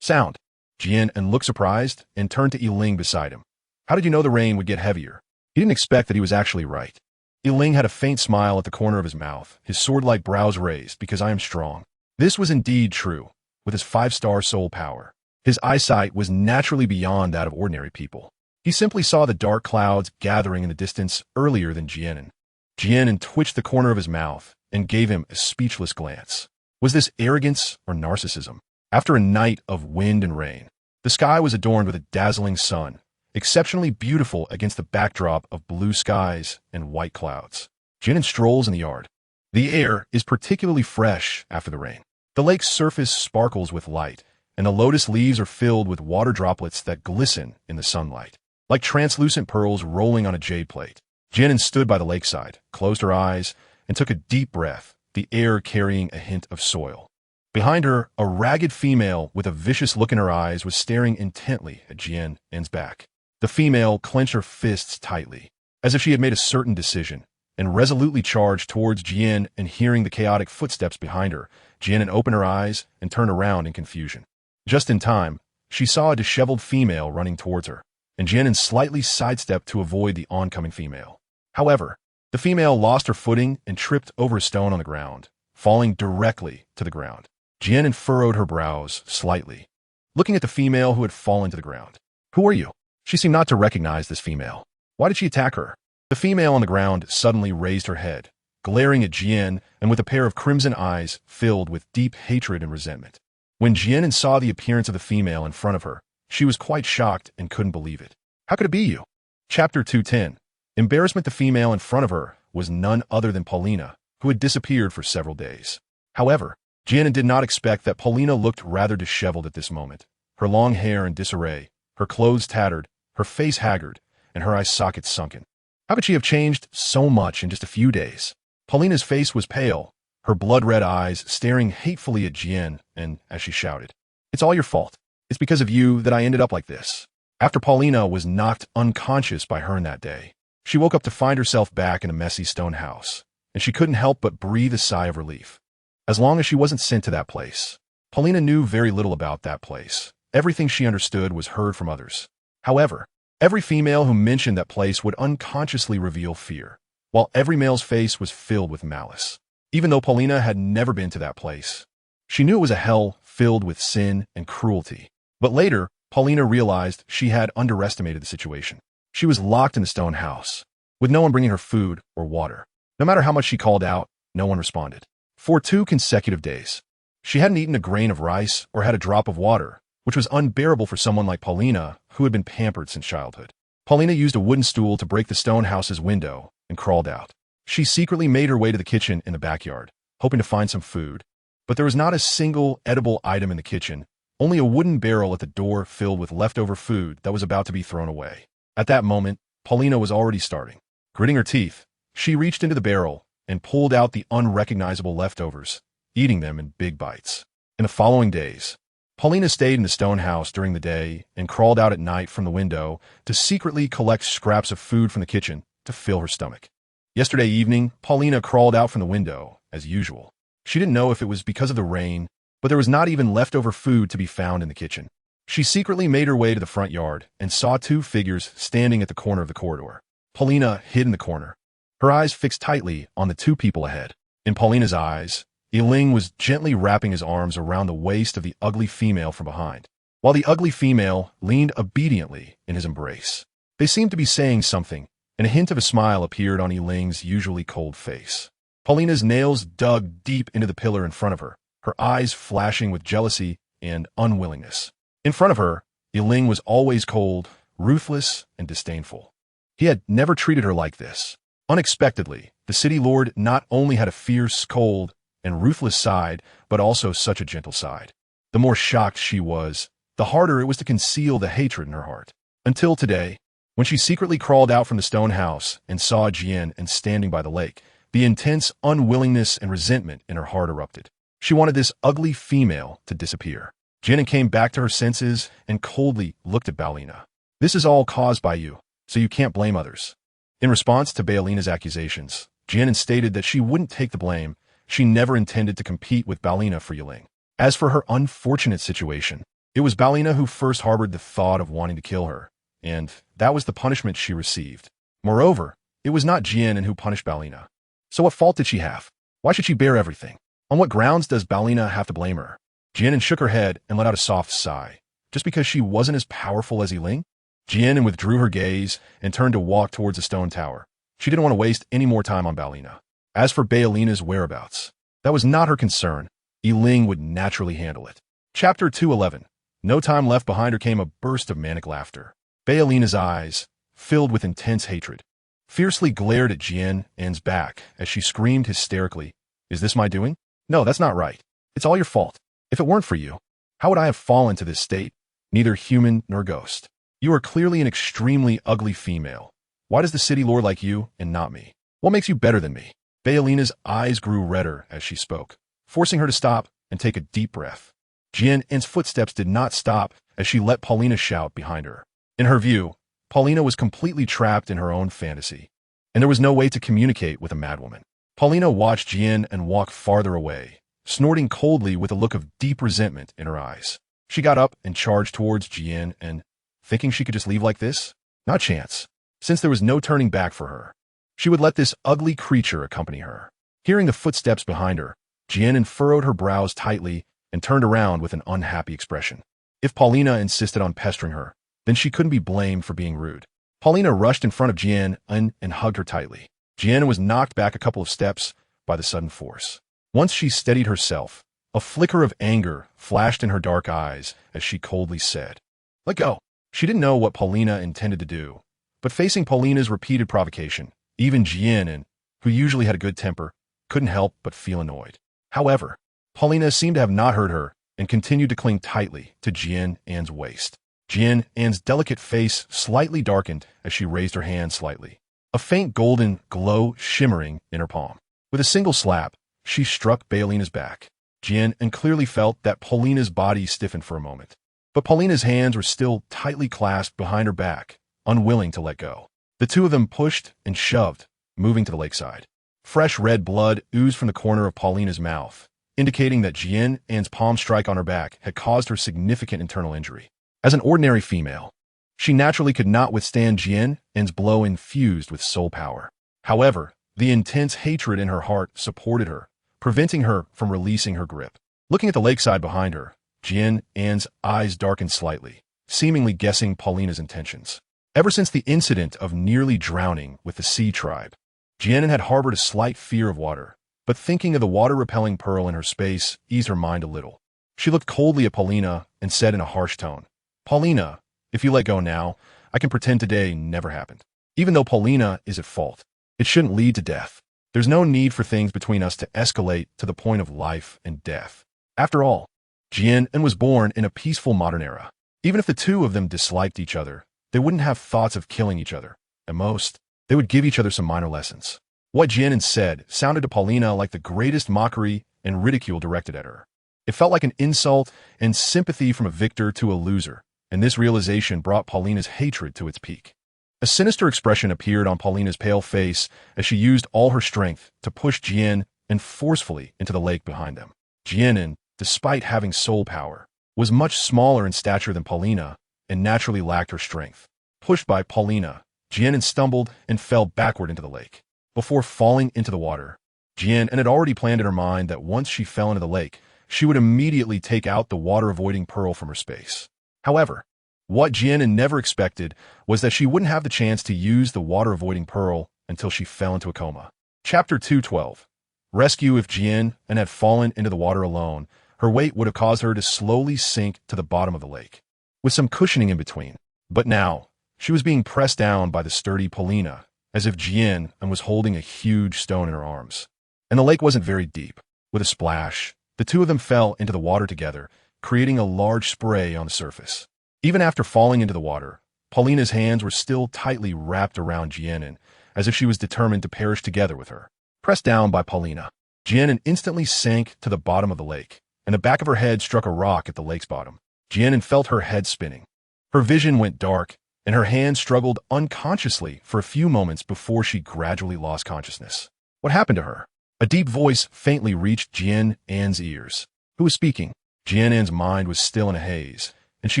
sound. Jian An looked surprised and turned to Ling beside him. "How did you know the rain would get heavier?" He didn't expect that he was actually right. Ling had a faint smile at the corner of his mouth, his sword-like brows raised, "Because I am strong." This was indeed true. With his 5-star soul power, his eyesight was naturally beyond that of ordinary people. He simply saw the dark clouds gathering in the distance earlier than Jian An. Jian An twitched the corner of his mouth and gave him a speechless glance. Was this arrogance or narcissism? After a night of wind and rain, the sky was adorned with a dazzling sun, exceptionally beautiful against the backdrop of blue skies and white clouds. Jian An strolls in the yard. The air is particularly fresh after the rain. The lake's surface sparkles with light, and the lotus leaves are filled with water droplets that glisten in the sunlight, like translucent pearls rolling on a jade plate. Jian An stood by the lakeside, closed her eyes, and took a deep breath, the air carrying a hint of soil. Behind her, a ragged female with a vicious look in her eyes was staring intently at Jian An's back. The female clenched her fists tightly, as if she had made a certain decision, and resolutely charged towards Jian An. Hearing the chaotic footsteps behind her, Jian An opened her eyes and turned around in confusion. Just in time, she saw a disheveled female running towards her, and Jian An slightly sidestepped to avoid the oncoming female. However, the female lost her footing and tripped over a stone on the ground, falling directly to the ground. Jian An furrowed her brows slightly, looking at the female who had fallen to the ground. "Who are you?" She seemed not to recognize this female. Why did she attack her? The female on the ground suddenly raised her head, glaring at Jian An with a pair of crimson eyes filled with deep hatred and resentment. When Jian An saw the appearance of the female in front of her, she was quite shocked and couldn't believe it. "How could it be you?" Chapter 210. Embarrassment. The female in front of her was none other than Paulina, who had disappeared for several days. However, Jian An did not expect that Paulina looked rather disheveled at this moment, her long hair in disarray, her clothes tattered, her face haggard, and her eye sockets sunken. How could she have changed so much in just a few days? Paulina's face was pale, her blood-red eyes staring hatefully at Jian An as she shouted, "It's all your fault. It's because of you that I ended up like this." After Paulina was knocked unconscious by Hearn that day, she woke up to find herself back in a messy stone house, and she couldn't help but breathe a sigh of relief. As long as she wasn't sent to that place. Paulina knew very little about that place. Everything she understood was heard from others. However, every female who mentioned that place would unconsciously reveal fear, while every male's face was filled with malice. Even though Paulina had never been to that place, she knew it was a hell filled with sin and cruelty. But later, Paulina realized she had underestimated the situation. She was locked in the stone house, with no one bringing her food or water. No matter how much she called out, no one responded. For 2 consecutive days, she hadn't eaten a grain of rice or had a drop of water, which was unbearable for someone like Paulina, who had been pampered since childhood. Paulina used a wooden stool to break the stone house's window and crawled out. She secretly made her way to the kitchen in the backyard, hoping to find some food, but there was not a single edible item in the kitchen, only a wooden barrel at the door filled with leftover food that was about to be thrown away. At that moment, Paulina was already starving. Gritting her teeth, she reached into the barrel and pulled out the unrecognizable leftovers, eating them in big bites. In the following days, Paulina stayed in the stone house during the day and crawled out at night from the window to secretly collect scraps of food from the kitchen to fill her stomach. Yesterday evening, Paulina crawled out from the window, as usual. She didn't know if it was because of the rain, but there was not even leftover food to be found in the kitchen. She secretly made her way to the front yard and saw 2 figures standing at the corner of the corridor. Paulina hid in the corner, her eyes fixed tightly on the 2 people ahead. In Paulina's eyes, Yiling was gently wrapping his arms around the waist of the ugly female from behind, while the ugly female leaned obediently in his embrace. They seemed to be saying something, and a hint of a smile appeared on Yiling's usually cold face. Paulina's nails dug deep into the pillar in front of her, her eyes flashing with jealousy and unwillingness. In front of her, Yiling was always cold, ruthless, and disdainful. He had never treated her like this. Unexpectedly, the city lord not only had a fierce, cold, and ruthless side, but also such a gentle side. The more shocked she was, the harder it was to conceal the hatred in her heart. Until today, when she secretly crawled out from the stone house and saw Jian An standing by the lake, the intense unwillingness and resentment in her heart erupted. She wanted this ugly female to disappear. Jian An came back to her senses and coldly looked at Paulina. "This is all caused by you, so you can't blame others." In response to Paulina's accusations, Jian An stated that she wouldn't take the blame. She never intended to compete with Paulina for Yiling. As for her unfortunate situation, it was Paulina who first harbored the thought of wanting to kill her, and that was the punishment she received. Moreover, it was not Jian An who punished Paulina. So what fault did she have? Why should she bear everything? On what grounds does Paulina have to blame her? Jian An shook her head and let out a soft sigh. Just because she wasn't as powerful as Yiling? Jian An withdrew her gaze and turned to walk towards the stone tower. She didn't want to waste any more time on Paulina. As for Paulina's whereabouts, that was not her concern. Yiling would naturally handle it. Chapter 211. No time left behind her came a burst of manic laughter. Paulina's eyes, filled with intense hatred, fiercely glared at Jian An's back as she screamed hysterically, "Is this my doing? No, that's not right. It's all your fault. If it weren't for you, how would I have fallen to this state? Neither human nor ghost. You are clearly an extremely ugly female. Why does the city lord like you and not me? What makes you better than me?" Paulina's eyes grew redder as she spoke, forcing her to stop and take a deep breath. Jian An's footsteps did not stop as she let Paulina shout behind her. In her view, Paulina was completely trapped in her own fantasy, and there was no way to communicate with a madwoman. Paulina watched Jian An walk farther away, snorting coldly with a look of deep resentment in her eyes. She got up and charged towards Jian An, thinking she could just leave like this? Not a chance. Since there was no turning back for her, she would let this ugly creature accompany her. Hearing the footsteps behind her, Jian An furrowed her brows tightly and turned around with an unhappy expression. If Paulina insisted on pestering her, then she couldn't be blamed for being rude. Paulina rushed in front of Jian An and hugged her tightly. Jian An was knocked back a couple of steps by the sudden force. Once she steadied herself, a flicker of anger flashed in her dark eyes as she coldly said, "Let go." She didn't know what Paulina intended to do, but facing Paulina's repeated provocation, even Jian An, who usually had a good temper, couldn't help but feel annoyed. However, Paulina seemed to have not heard her and continued to cling tightly to Jian An's waist. Jian An's delicate face slightly darkened as she raised her hand slightly, a faint golden glow shimmering in her palm. With a single slap, she struck Paulina's back. Jian An clearly felt that Paulina's body stiffened for a moment. But Paulina's hands were still tightly clasped behind her back, unwilling to let go. The two of them pushed and shoved, moving to the lakeside. Fresh red blood oozed from the corner of Paulina's mouth, indicating that Jian An's palm strike on her back had caused her significant internal injury. As an ordinary female, she naturally could not withstand Jian An's blow infused with soul power. However, the intense hatred in her heart supported her, preventing her from releasing her grip. Looking at the lakeside behind her, Jian An's eyes darkened slightly, seemingly guessing Paulina's intentions. Ever since the incident of nearly drowning with the sea tribe, Jian An had harbored a slight fear of water, but thinking of the water-repelling pearl in her space eased her mind a little. She looked coldly at Paulina and said in a harsh tone, "Paulina, if you let go now, I can pretend today never happened. Even though Paulina is at fault, it shouldn't lead to death. There's no need for things between us to escalate to the point of life and death. After all, Jian An was born in a peaceful modern era. Even if the two of them disliked each other, they wouldn't have thoughts of killing each other. At most, they would give each other some minor lessons." What Jian An said sounded to Paulina like the greatest mockery and ridicule directed at her. It felt like an insult and sympathy from a victor to a loser, and this realization brought Paulina's hatred to its peak. A sinister expression appeared on Paulina's pale face as she used all her strength to push Jian An forcefully into the lake behind them. Jian An, despite having soul power, was much smaller in stature than Paulina and naturally lacked her strength. Pushed by Paulina, Jian An stumbled and fell backward into the lake. Before falling into the water, Jian An had already planned in her mind that once she fell into the lake, she would immediately take out the water-avoiding pearl from her space. However, what Jian An never expected was that she wouldn't have the chance to use the water-avoiding pearl until she fell into a coma. Chapter 212. Rescue. If Jian An had fallen into the water alone, her weight would have caused her to slowly sink to the bottom of the lake, with some cushioning in between. But now, she was being pressed down by the sturdy Paulina, as if Jian An was holding a huge stone in her arms. And the lake wasn't very deep. With a splash, the two of them fell into the water together, creating a large spray on the surface. Even after falling into the water, Paulina's hands were still tightly wrapped around Jian An, as if she was determined to perish together with her. Pressed down by Paulina, Jian An instantly sank to the bottom of the lake, and the back of her head struck a rock at the lake's bottom. Jian An felt her head spinning. Her vision went dark, and her hands struggled unconsciously for a few moments before she gradually lost consciousness. What happened to her? A deep voice faintly reached Jian An's ears. Who was speaking? Jian An's mind was still in a haze, and she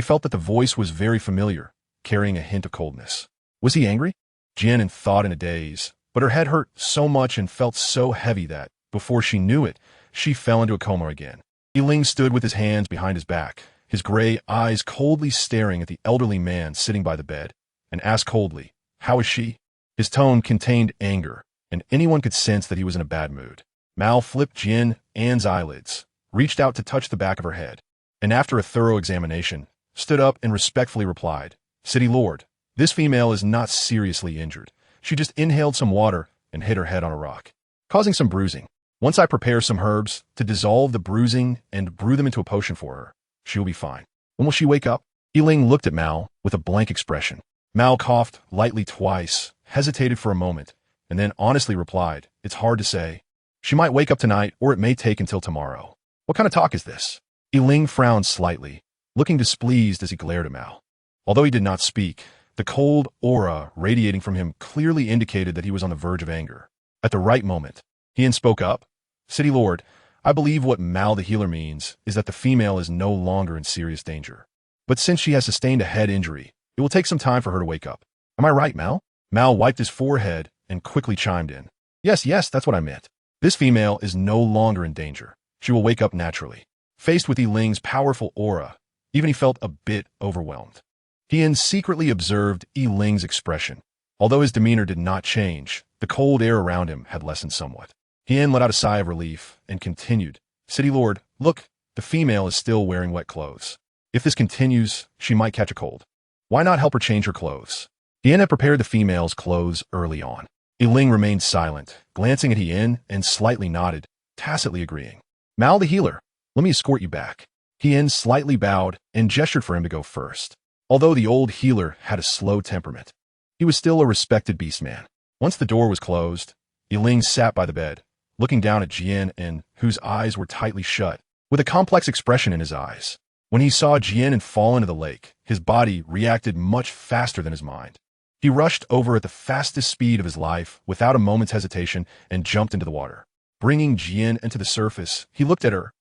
felt that the voice was very familiar, carrying a hint of coldness. Was he angry? Jian An thought in a daze, but her head hurt so much and felt so heavy that, before she knew it, she fell into a coma again. Yiling stood with his hands behind his back, his gray eyes coldly staring at the elderly man sitting by the bed, and asked coldly, "How is she?" His tone contained anger, and anyone could sense that he was in a bad mood. Mal flipped Jian An's eyelids, reached out to touch the back of her head, and after a thorough examination, stood up and respectfully replied, "City Lord, this female is not seriously injured. She just inhaled some water and hit her head on a rock, causing some bruising. Once I prepare some herbs to dissolve the bruising and brew them into a potion for her, she will be fine." "When will she wake up?" Yiling looked at Mal with a blank expression. Mal coughed lightly twice, hesitated for a moment, and then honestly replied, "It's hard to say. She might wake up tonight, or it may take until tomorrow." "What kind of talk is this?" Yiling frowned slightly, looking displeased as he glared at Mal. Although he did not speak, the cold aura radiating from him clearly indicated that he was on the verge of anger. At the right moment, Jian spoke up. "City Lord, I believe what Mal the healer means is that the female is no longer in serious danger. But since she has sustained a head injury, it will take some time for her to wake up. Am I right, Mal?" Mal wiped his forehead and quickly chimed in. Yes, that's what I meant. This female is no longer in danger. She will wake up naturally." Faced with Yiling's powerful aura, even he felt a bit overwhelmed. Jian secretly observed Yiling's expression. Although his demeanor did not change, the cold air around him had lessened somewhat. Jian let out a sigh of relief and continued, "City Lord, look, the female is still wearing wet clothes. If this continues, she might catch a cold. Why not help her change her clothes?" Jian had prepared the female's clothes early on. Yiling remained silent, glancing at Jian and slightly nodded, tacitly agreeing. "Mal the healer, let me escort you back." Jian slightly bowed and gestured for him to go first. Although the old healer had a slow temperament, he was still a respected beast man. Once the door was closed, Yiling sat by the bed, looking down at Jian An, whose eyes were tightly shut, with a complex expression in his eyes. When he saw Jian An fall into the lake, his body reacted much faster than his mind. He rushed over at the fastest speed of his life, without a moment's hesitation, and jumped into the water. Bringing Jian An to the surface, he looked at her,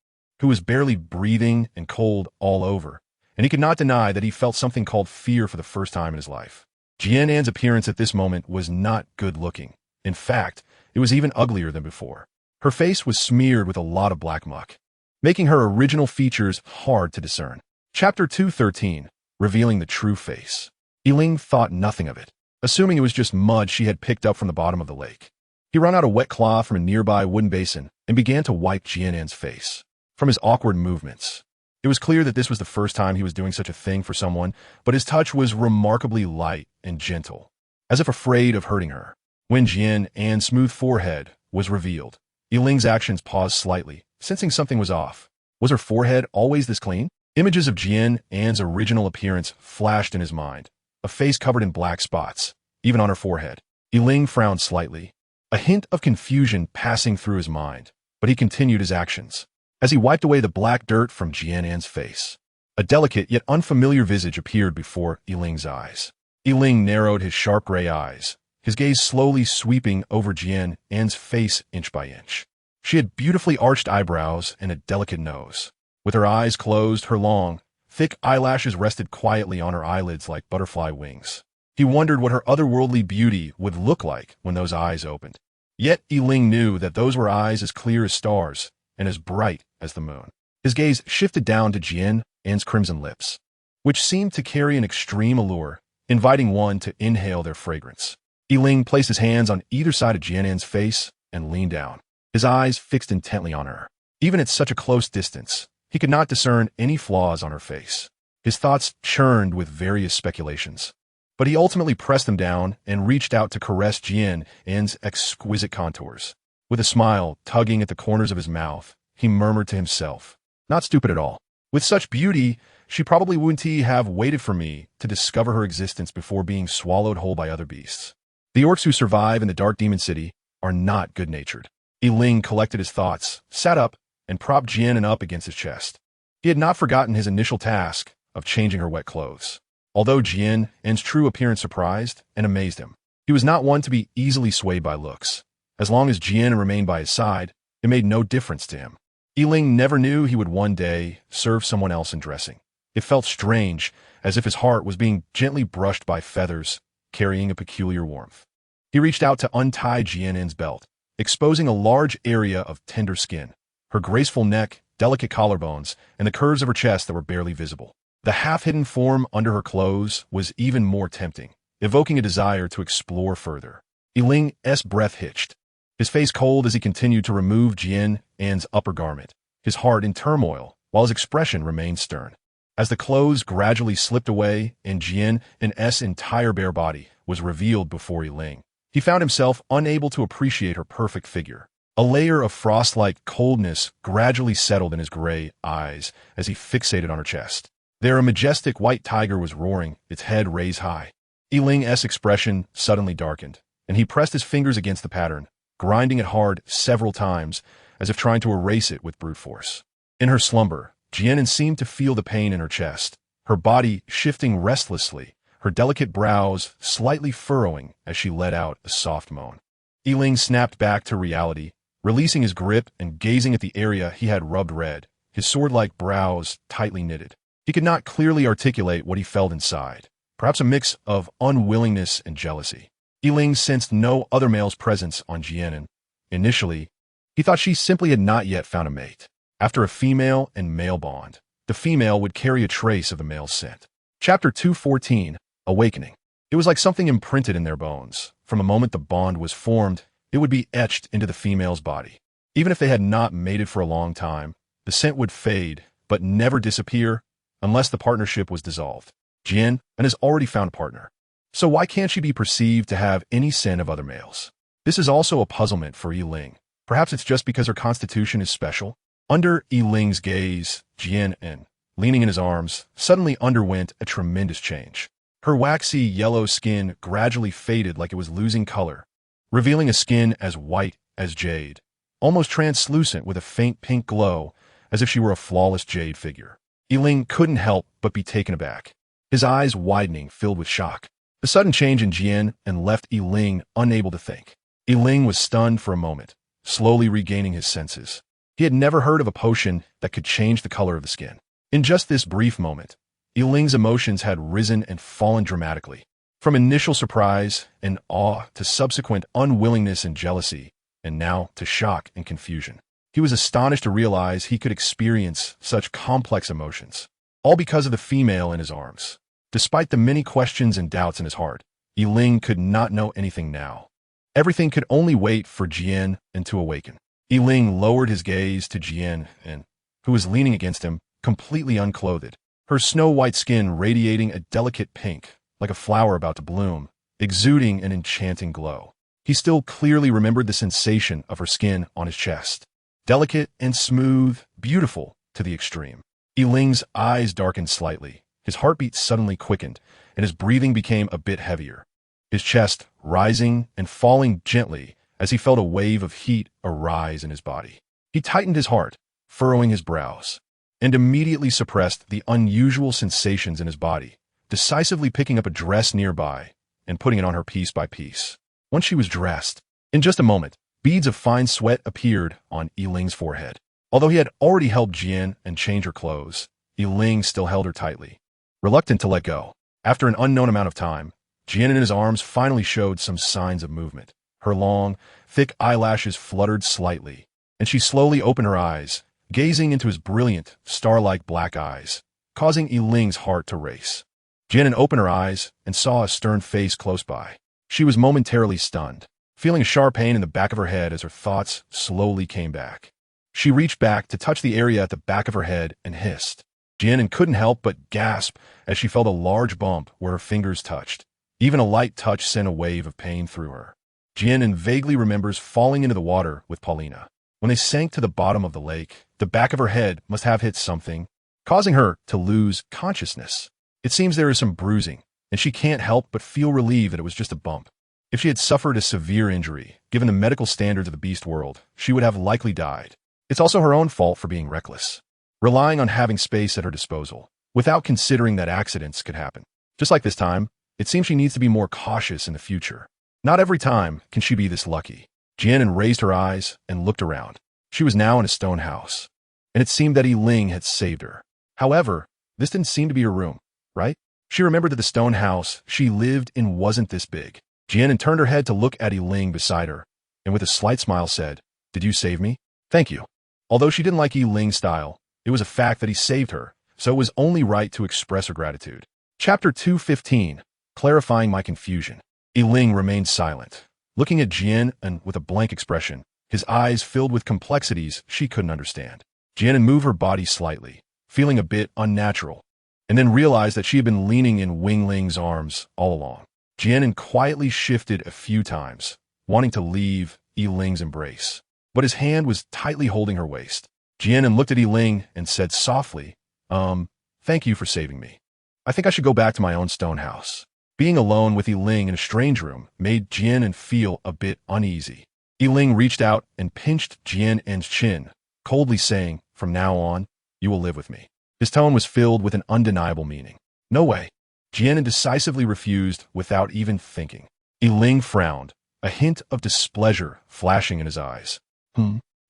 who was barely breathing and cold all over, and he could not deny that he felt something called fear for the first time in his life. Jian An's appearance at this moment was not good-looking. In fact, it was even uglier than before. Her face was smeared with a lot of black muck, making her original features hard to discern. Chapter 213, Revealing the True Face. Yiling thought nothing of it, assuming it was just mud she had picked up from the bottom of the lake. He ran out a wet cloth from a nearby wooden basin and began to wipe Jian An's face. From his awkward movements, it was clear that this was the first time he was doing such a thing for someone, but his touch was remarkably light and gentle, as if afraid of hurting her. When Jian An's smooth forehead was revealed, Yiling's actions paused slightly, sensing something was off. Was her forehead always this clean? Images of Jian An's original appearance flashed in his mind, a face covered in black spots, even on her forehead. Yiling frowned slightly, a hint of confusion passing through his mind, but he continued his actions. As he wiped away the black dirt from Jian An's face, a delicate yet unfamiliar visage appeared before Yiling's eyes. Yiling narrowed his sharp gray eyes, his gaze slowly sweeping over Jian An's face inch by inch. She had beautifully arched eyebrows and a delicate nose. With her eyes closed, her long, thick eyelashes rested quietly on her eyelids like butterfly wings. He wondered what her otherworldly beauty would look like when those eyes opened. Yet Yiling knew that those were eyes as clear as stars and as bright as the moon. His gaze shifted down to Jian An's crimson lips, which seemed to carry an extreme allure, inviting one to inhale their fragrance. Yiling placed his hands on either side of Jian An's face and leaned down, his eyes fixed intently on her. Even at such a close distance, he could not discern any flaws on her face. His thoughts churned with various speculations, but he ultimately pressed them down and reached out to caress Jian An's exquisite contours. With a smile tugging at the corners of his mouth, he murmured to himself, "Not stupid at all. With such beauty, she probably wouldn't have waited for me to discover her existence before being swallowed whole by other beasts." The orcs who survive in the Dark Demon City are not good-natured. Yiling collected his thoughts, sat up, and propped Jian An up against his chest. He had not forgotten his initial task of changing her wet clothes. Although Jian An's true appearance surprised and amazed him, he was not one to be easily swayed by looks. As long as Jian An remained by his side, it made no difference to him. Yiling never knew he would one day serve someone else in dressing. It felt strange, as if his heart was being gently brushed by feathers, carrying a peculiar warmth. He reached out to untie Jian An's belt, exposing a large area of tender skin, her graceful neck, delicate collarbones, and the curves of her chest that were barely visible. The half-hidden form under her clothes was even more tempting, evoking a desire to explore further. Yiling's breath hitched, his face cold as he continued to remove Jian An's upper garment, his heart in turmoil, while his expression remained stern. As the clothes gradually slipped away and Jian An's entire bare body was revealed before Yiling, he found himself unable to appreciate her perfect figure. A layer of frost-like coldness gradually settled in his gray eyes as he fixated on her chest. There a majestic white tiger was roaring, its head raised high. Yiling's expression suddenly darkened, and he pressed his fingers against the pattern, grinding it hard several times, as if trying to erase it with brute force. In her slumber, Jian An seemed to feel the pain in her chest, her body shifting restlessly, her delicate brows slightly furrowing as she let out a soft moan. Yiling snapped back to reality, releasing his grip and gazing at the area he had rubbed red, his sword-like brows tightly knitted. He could not clearly articulate what he felt inside, perhaps a mix of unwillingness and jealousy. Yiling sensed no other male's presence on Jian An. Initially, he thought she simply had not yet found a mate. After a female and male bond, the female would carry a trace of the male's scent. Chapter 214, Awakening. It was like something imprinted in their bones. From the moment the bond was formed, it would be etched into the female's body. Even if they had not mated for a long time, the scent would fade, but never disappear unless the partnership was dissolved. Jian An has already found a partner, so why can't she be perceived to have any scent of other males? This is also a puzzlement for Yiling. Perhaps it's just because her constitution is special. Under Yiling's gaze, Jian An, leaning in his arms, suddenly underwent a tremendous change. Her waxy yellow skin gradually faded like it was losing color, revealing a skin as white as jade, almost translucent with a faint pink glow, as if she were a flawless jade figure. Yiling couldn't help but be taken aback, his eyes widening, filled with shock. The sudden change in Jian An left Yiling unable to think. Yiling was stunned for a moment, slowly regaining his senses. He had never heard of a potion that could change the color of the skin. In just this brief moment, Yiling's emotions had risen and fallen dramatically. From initial surprise and awe to subsequent unwillingness and jealousy, and now to shock and confusion. He was astonished to realize he could experience such complex emotions, all because of the female in his arms. Despite the many questions and doubts in his heart, Yiling could not know anything now. Everything could only wait for Jian An to awaken. Yiling lowered his gaze to Jian An, who was leaning against him, completely unclothed, her snow-white skin radiating a delicate pink, like a flower about to bloom, exuding an enchanting glow. He still clearly remembered the sensation of her skin on his chest. Delicate and smooth, beautiful to the extreme. Yiling's eyes darkened slightly, his heartbeat suddenly quickened, and his breathing became a bit heavier, his chest rising and falling gently as he felt a wave of heat arise in his body. He tightened his heart, furrowing his brows, and immediately suppressed the unusual sensations in his body, decisively picking up a dress nearby and putting it on her piece by piece. Once she was dressed, in just a moment, beads of fine sweat appeared on Yiling's forehead. Although he had already helped Jian An change her clothes, Yiling still held her tightly, reluctant to let go. After an unknown amount of time, Jian An in his arms finally showed some signs of movement. Her long, thick eyelashes fluttered slightly, and she slowly opened her eyes, gazing into his brilliant, star-like black eyes, causing Yiling's heart to race. Jian An opened her eyes and saw a stern face close by. She was momentarily stunned, feeling a sharp pain in the back of her head as her thoughts slowly came back. She reached back to touch the area at the back of her head and hissed. Jian An couldn't help but gasp as she felt a large bump where her fingers touched. Even a light touch sent a wave of pain through her. Jian An vaguely remembers falling into the water with Paulina. When they sank to the bottom of the lake, the back of her head must have hit something, causing her to lose consciousness. It seems there is some bruising, and she can't help but feel relieved that it was just a bump. If she had suffered a severe injury, given the medical standards of the beast world, she would have likely died. It's also her own fault for being reckless, relying on having space at her disposal, without considering that accidents could happen. Just like this time, it seems she needs to be more cautious in the future. Not every time can she be this lucky. Jian An raised her eyes and looked around. She was now in a stone house, and it seemed that Yiling had saved her. However, this didn't seem to be her room, right? She remembered that the stone house she lived in wasn't this big. Jian An turned her head to look at Yiling beside her, and with a slight smile said, "Did you save me?" "Thank you." Although she didn't like Yiling's style, it was a fact that he saved her, so it was only right to express her gratitude. Chapter 215, Clarifying My Confusion. Yiling remained silent, looking at Jian An with a blank expression, his eyes filled with complexities she couldn't understand. Jian An moved her body slightly, feeling a bit unnatural, and then realized that she had been leaning in Yiling's arms all along. Jian An quietly shifted a few times, wanting to leave Yiling's embrace, but his hand was tightly holding her waist. Jian An looked at Yiling and said softly, "Thank you for saving me. I think I should go back to my own stone house." Being alone with Yiling in a strange room made Jian An feel a bit uneasy. Yiling reached out and pinched Jian An's chin, coldly saying, "From now on, you will live with me." His tone was filled with an undeniable meaning. "No way." Jian An decisively refused without even thinking. Yiling frowned, a hint of displeasure flashing in his eyes.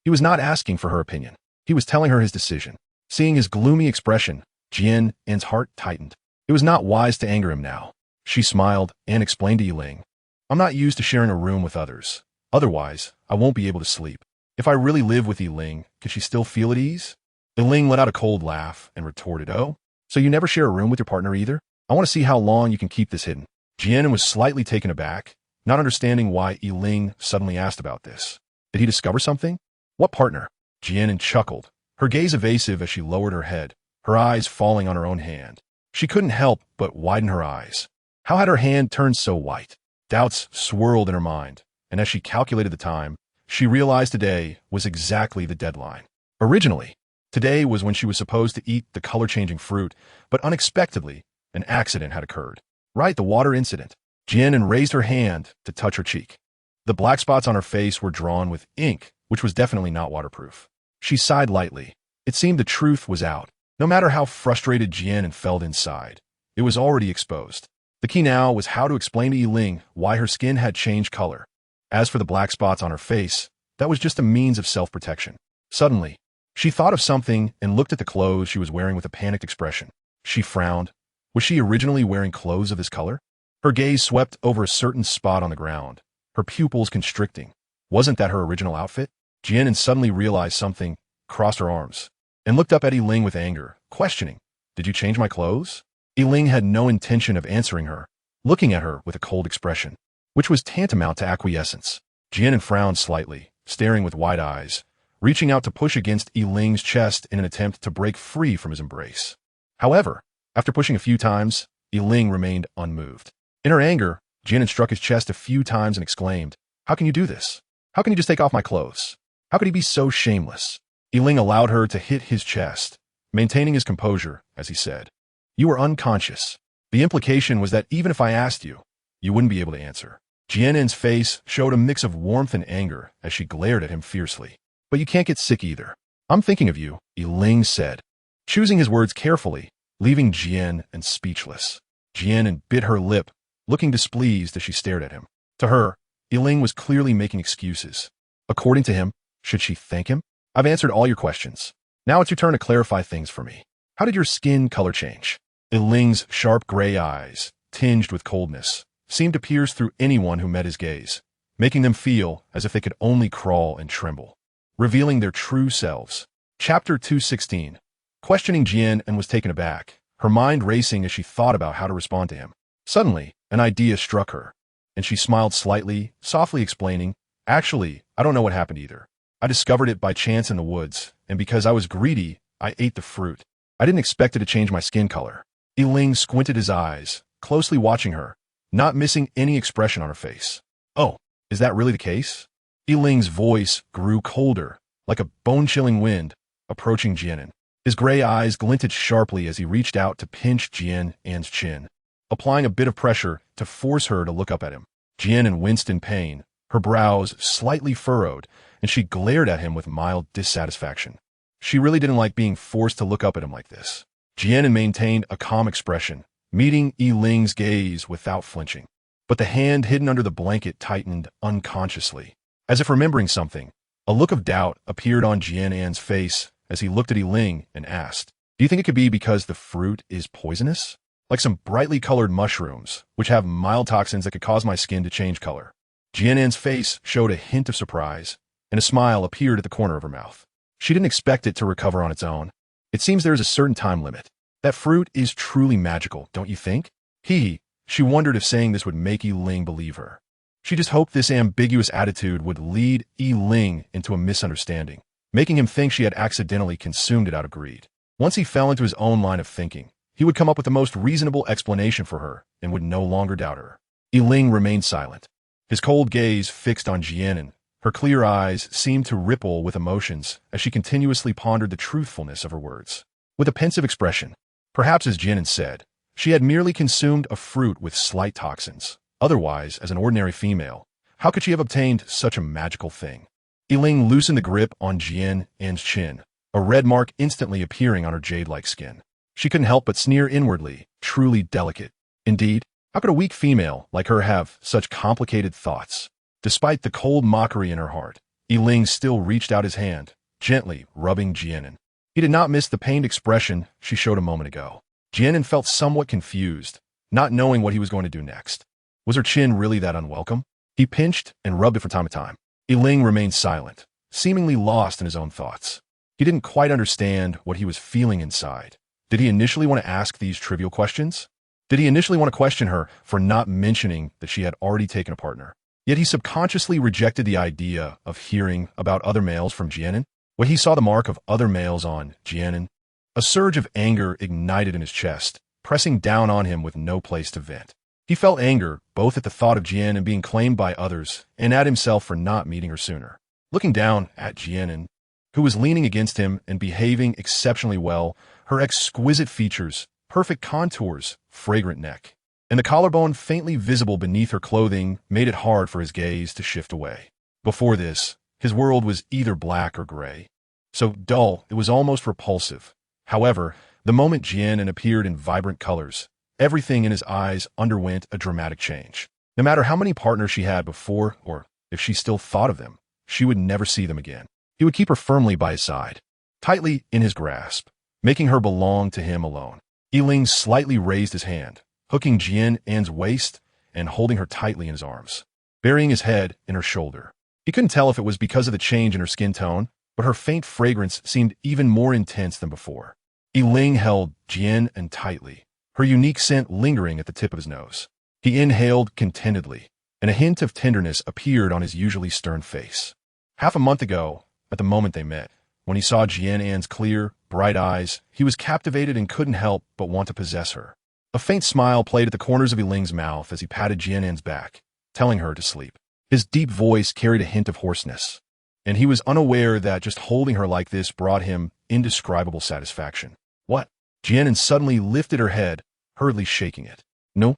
He was not asking for her opinion. He was telling her his decision. Seeing his gloomy expression, Jian An's heart tightened. It was not wise to anger him now. She smiled and explained to Yiling, "I'm not used to sharing a room with others. Otherwise, I won't be able to sleep. If I really live with Yiling, could she still feel at ease?" Yiling let out a cold laugh and retorted, "Oh, so you never share a room with your partner either? I want to see how long you can keep this hidden." Jian An was slightly taken aback, not understanding why Yiling suddenly asked about this. Did he discover something? "What partner?" Jian An chuckled, her gaze evasive as she lowered her head, her eyes falling on her own hand. She couldn't help but widen her eyes. How had her hand turned so white? Doubts swirled in her mind, and as she calculated the time, she realized today was exactly the deadline. Originally, today was when she was supposed to eat the color-changing fruit, but unexpectedly, an accident had occurred. Right, the water incident. Jian An raised her hand to touch her cheek. The black spots on her face were drawn with ink which was definitely not waterproof. She sighed lightly. It seemed the truth was out. No matter how frustrated Jian An felt inside, it was already exposed. The key now was how to explain to Yiling why her skin had changed color. As for the black spots on her face, that was just a means of self-protection. Suddenly, she thought of something and looked at the clothes she was wearing with a panicked expression. She frowned. Was she originally wearing clothes of this color? Her gaze swept over a certain spot on the ground, her pupils constricting. Wasn't that her original outfit? Jian An suddenly realized something, crossed her arms, and looked up at Yiling with anger, questioning, "Did you change my clothes?" Yiling had no intention of answering her, looking at her with a cold expression, which was tantamount to acquiescence. Jian An frowned slightly, staring with wide eyes, reaching out to push against Yiling's chest in an attempt to break free from his embrace. However, after pushing a few times, Yiling remained unmoved. In her anger, Jian An struck his chest a few times and exclaimed, "How can you do this? How can you just take off my clothes? How could he be so shameless?" Yiling allowed her to hit his chest, maintaining his composure, as he said, "You were unconscious. The implication was that even if I asked you, you wouldn't be able to answer." Jian An's face showed a mix of warmth and anger as she glared at him fiercely. "But you can't get sick either. I'm thinking of you," Yiling said, choosing his words carefully, leaving Jian An speechless. Jian An bit her lip, looking displeased as she stared at him. To her, Yiling was clearly making excuses. According to him, should she thank him? "I've answered all your questions. Now it's your turn to clarify things for me. How did your skin color change?" Yiling's sharp gray eyes, tinged with coldness, seemed to pierce through anyone who met his gaze, making them feel as if they could only crawl and tremble, revealing their true selves. Chapter 216. Questioning Jian An was taken aback, her mind racing as she thought about how to respond to him. Suddenly, an idea struck her, and she smiled slightly, softly explaining, "Actually, I don't know what happened either. I discovered it by chance in the woods, and because I was greedy, I ate the fruit. I didn't expect it to change my skin color." Yiling squinted his eyes, closely watching her, not missing any expression on her face. "Oh, is that really the case?" Yiling's voice grew colder, like a bone-chilling wind, approaching Jian An. His gray eyes glinted sharply as he reached out to pinch Jian An's chin, applying a bit of pressure to force her to look up at him. Jian An winced in pain, her brows slightly furrowed, and she glared at him with mild dissatisfaction. She really didn't like being forced to look up at him like this. Jian An maintained a calm expression, meeting Yiling's gaze without flinching. But the hand hidden under the blanket tightened unconsciously. As if remembering something, a look of doubt appeared on Jian An's face as he looked at Yiling and asked, "Do you think it could be because the fruit is poisonous? Like some brightly colored mushrooms, which have mild toxins that could cause my skin to change color?" Jian An's face showed a hint of surprise, and a smile appeared at the corner of her mouth. She didn't expect it to recover on its own. "It seems there is a certain time limit. That fruit is truly magical, don't you think?" She wondered if saying this would make Yiling believe her. She just hoped this ambiguous attitude would lead Yiling into a misunderstanding, making him think she had accidentally consumed it out of greed. Once he fell into his own line of thinking, he would come up with the most reasonable explanation for her and would no longer doubt her. Yiling remained silent, his cold gaze fixed on Jian An. Her clear eyes seemed to ripple with emotions as she continuously pondered the truthfulness of her words. With a pensive expression, perhaps as Jian An said, she had merely consumed a fruit with slight toxins. Otherwise, as an ordinary female, how could she have obtained such a magical thing? Yiling loosened the grip on Jian An's chin, a red mark instantly appearing on her jade-like skin. She couldn't help but sneer inwardly, truly delicate. Indeed, how could a weak female like her have such complicated thoughts? Despite the cold mockery in her heart, Yiling still reached out his hand, gently rubbing Jian An. He did not miss the pained expression she showed a moment ago. Jian An felt somewhat confused, not knowing what he was going to do next. Was her chin really that unwelcome? He pinched and rubbed it from time to time. Yiling remained silent, seemingly lost in his own thoughts. He didn't quite understand what he was feeling inside. Did he initially want to ask these trivial questions? Did he initially want to question her for not mentioning that she had already taken a partner? Yet he subconsciously rejected the idea of hearing about other males from Jian An. When he saw the mark of other males on Jian An, a surge of anger ignited in his chest, pressing down on him with no place to vent. He felt anger both at the thought of Jian An being claimed by others and at himself for not meeting her sooner. Looking down at Jian An, who was leaning against him and behaving exceptionally well, her exquisite features, perfect contours, fragrant neck, and the collarbone faintly visible beneath her clothing made it hard for his gaze to shift away. Before this, His world was either black or gray. So dull, it was almost repulsive. However, the moment Jian An appeared in vibrant colors, everything in his eyes underwent a dramatic change. No matter how many partners she had before, or if she still thought of them, she would never see them again. He would keep her firmly by his side, tightly in his grasp, making her belong to him alone. Yiling slightly raised his hand, hooking Jian An's waist and holding her tightly in his arms, burying his head in her shoulder. He couldn't tell if it was because of the change in her skin tone, but her faint fragrance seemed even more intense than before. Yiling held Jian An tightly, her unique scent lingering at the tip of his nose. He inhaled contentedly, and a hint of tenderness appeared on his usually stern face. Half a month ago, at the moment they met, when he saw Jian An's clear, bright eyes, he was captivated and couldn't help but want to possess her. A faint smile played at the corners of Yiling's mouth as he patted Jian An's back, telling her to sleep. His deep voice carried a hint of hoarseness, and he was unaware that just holding her like this brought him indescribable satisfaction. What? Jian An suddenly lifted her head, hurriedly shaking it. No.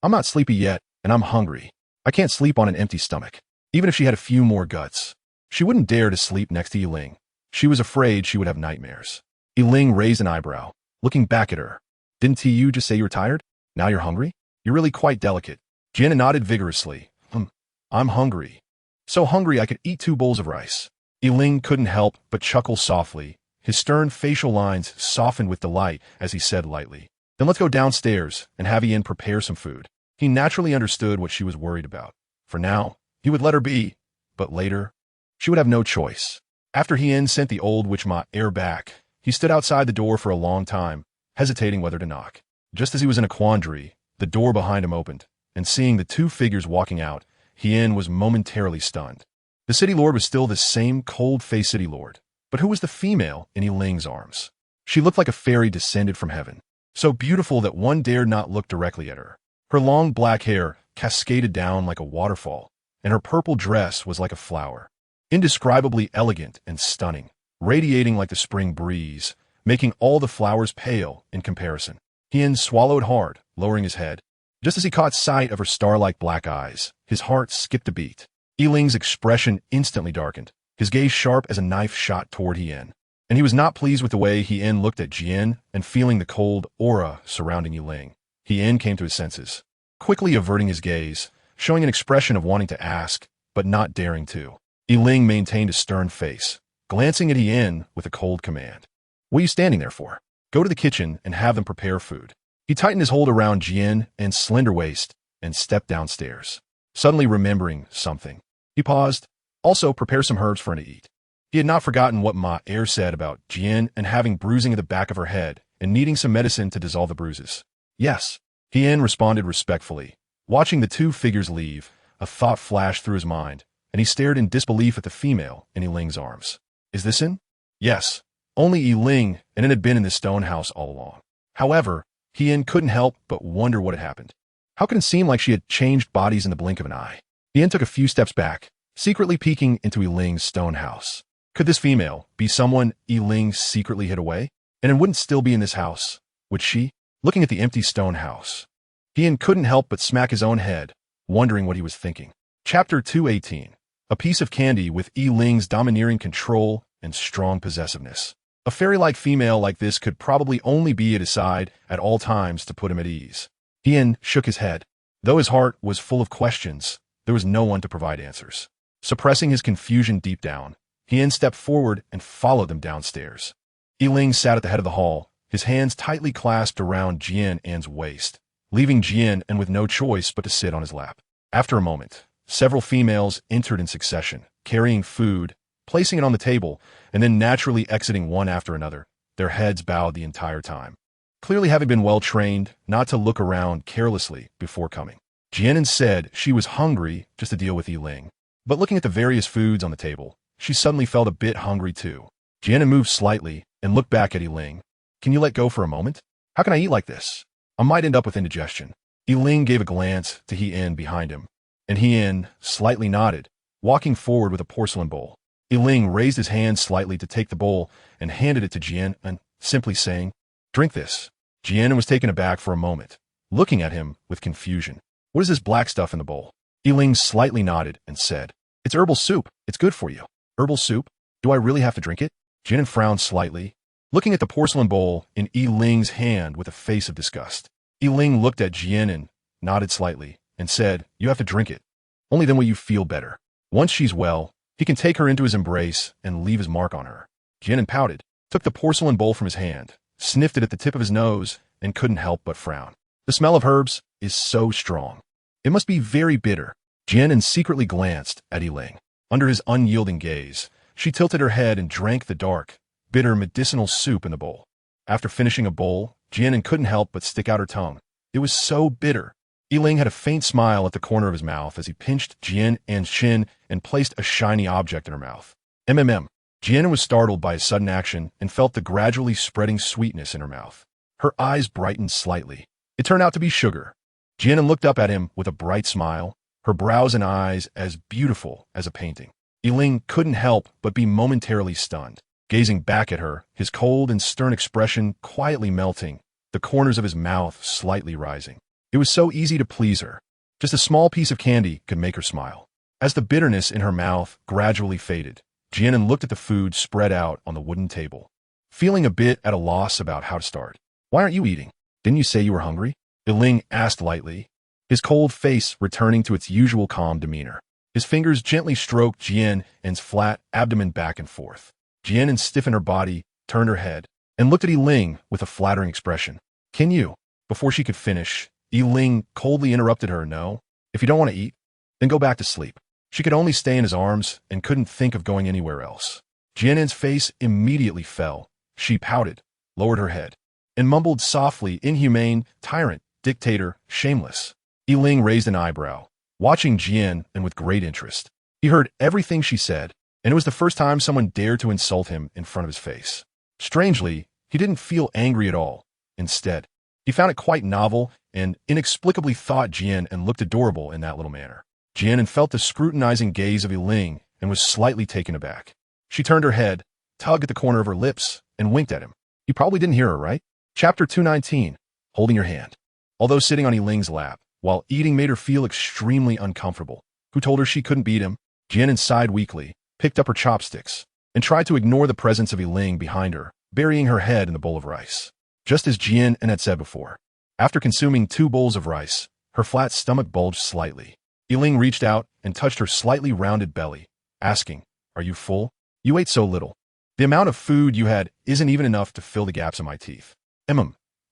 I'm not sleepy yet, and I'm hungry. I can't sleep on an empty stomach. Even if she had a few more guts, she wouldn't dare to sleep next to Yiling. She was afraid she would have nightmares. Yiling raised an eyebrow, looking back at her. Didn't you just say you were tired? Now you're hungry? You're really quite delicate. Jian An nodded vigorously. I'm hungry. So hungry I could eat 2 bowls of rice. Yiling couldn't help but chuckle softly. His stern facial lines softened with delight as he said lightly, "Then let's go downstairs and have Ian prepare some food." He naturally understood what she was worried about. For now, he would let her be, but later, she would have no choice. After Ian sent the old witch Ma air back, he stood outside the door for a long time, hesitating whether to knock. Just as he was in a quandary, the door behind him opened, and seeing the 2 figures walking out, Ian was momentarily stunned. The city lord was still the same cold-faced city lord, but who was the female in Yiling's arms? She looked like a fairy descended from heaven, so beautiful that one dared not look directly at her. Her long black hair cascaded down like a waterfall, and her purple dress was like a flower, indescribably elegant and stunning, radiating like the spring breeze, making all the flowers pale in comparison. Ian swallowed hard, lowering his head. Just as he caught sight of her star-like black eyes, his heart skipped a beat. Yiling's expression instantly darkened, his gaze sharp as a knife shot toward Ian. And he was not pleased with the way Ian looked at Jian and feeling the cold aura surrounding Yiling. Ian came to his senses, quickly averting his gaze, showing an expression of wanting to ask, but not daring to. Yiling maintained a stern face, glancing at Ian with a cold command. "What are you standing there for? Go to the kitchen and have them prepare food." He tightened his hold around Jian An's slender waist and stepped downstairs. Suddenly remembering something, he paused. "Also, prepare some herbs for her to eat." He had not forgotten what Ma Er said about Jian An having bruising at the back of her head and needing some medicine to dissolve the bruises. "Yes," Ian responded respectfully. Watching the 2 figures leave, a thought flashed through his mind, and he stared in disbelief at the female in Yiling's arms. "Is this in?" "Yes, only Yiling, and it had been in this stone house all along." However, Ian couldn't help but wonder what had happened. How could it seem like she had changed bodies in the blink of an eye? Ian took a few steps back, secretly peeking into Yiling's stone house. Could this female be someone Yiling secretly hid away? And it wouldn't still be in this house, would she? Looking at the empty stone house, Ian couldn't help but smack his own head, wondering what he was thinking. Chapter 218. A piece of candy with Yiling's domineering control and strong possessiveness. A fairy-like female like this could probably only be at his side at all times to put him at ease. Ian shook his head. Though his heart was full of questions, there was no one to provide answers. Suppressing his confusion deep down, Ian stepped forward and followed them downstairs. Yiling sat at the head of the hall, his hands tightly clasped around Jian An's waist, leaving Jian An with no choice but to sit on his lap. After a moment, several females entered in succession, carrying food, placing it on the table, and then naturally exiting one after another, their heads bowed the entire time, clearly having been well trained not to look around carelessly before coming. Jian An said she was hungry just to deal with Yiling, but looking at the various foods on the table, she suddenly felt a bit hungry too. Jian An moved slightly and looked back at Yiling. "Can you let go for a moment? How can I eat like this? I might end up with indigestion." Yiling gave a glance to Ian behind him, and Ian slightly nodded, walking forward with a porcelain bowl. Yiling raised his hand slightly to take the bowl and handed it to Jian An, simply saying, "Drink this." Jian An was taken aback for a moment, looking at him with confusion. "What is this black stuff in the bowl?" Yiling slightly nodded and said, "It's herbal soup. It's good for you. Herbal soup? Do I really have to drink it? Jian An frowned slightly, looking at the porcelain bowl in Yi Ling's hand with a face of disgust. Yi Ling looked at Jian An, nodded slightly, and said, "You have to drink it. Only then will you feel better. Once she's well, he can take her into his embrace and leave his mark on her." Jian An pouted, took the porcelain bowl from his hand, sniffed it at the tip of his nose, and couldn't help but frown. The smell of herbs is so strong. It must be very bitter. Jian An secretly glanced at Yi Ling. Under his unyielding gaze, she tilted her head and drank the dark, bitter medicinal soup in the bowl. After finishing a bowl, Jian An couldn't help but stick out her tongue. It was so bitter. Yi Ling had a faint smile at the corner of his mouth as he pinched Jian An's chin and placed a shiny object in her mouth. Jian An was startled by his sudden action and felt the gradually spreading sweetness in her mouth. Her eyes brightened slightly. It turned out to be sugar. Jian An looked up at him with a bright smile, her brows and eyes as beautiful as a painting. Yi Ling couldn't help but be momentarily stunned, gazing back at her, his cold and stern expression quietly melting, the corners of his mouth slightly rising. It was so easy to please her. Just a small piece of candy could make her smile. As the bitterness in her mouth gradually faded, Jian An looked at the food spread out on the wooden table, feeling a bit at a loss about how to start. "Why aren't you eating? Didn't you say you were hungry?" Yi Ling asked lightly, his cold face returning to its usual calm demeanor. His fingers gently stroked Jian An's flat abdomen back and forth. Jian An stiffened her body, turned her head, and looked at Yi Ling with a flattering expression. "Can you?" Before she could finish, Yi Ling coldly interrupted her. "No. If you don't want to eat, then go back to sleep." She could only stay in his arms and couldn't think of going anywhere else. Jian An's face immediately fell. She pouted, lowered her head, and mumbled softly, "Inhumane, tyrant, dictator, shameless." Yi Ling raised an eyebrow, watching Jian An with great interest. He heard everything she said, and it was the first time someone dared to insult him in front of his face. Strangely, he didn't feel angry at all. Instead, he found it quite novel and inexplicably thought Jian An looked adorable in that little manner. Jian An felt the scrutinizing gaze of Yi Ling and was slightly taken aback. She turned her head, tugged at the corner of her lips, and winked at him. "You probably didn't hear her, right?" Chapter 219, Holding Your Hand. Although sitting on Yi Ling's lap, while eating made her feel extremely uncomfortable, who told her she couldn't beat him, Jian An sighed weakly, picked up her chopsticks, and tried to ignore the presence of Yi Ling behind her, burying her head in the bowl of rice. Just as Jian An had said before, after consuming 2 bowls of rice, her flat stomach bulged slightly. Yi Ling reached out and touched her slightly rounded belly, asking, "Are you full? You ate so little. The amount of food you had isn't even enough to fill the gaps in my teeth."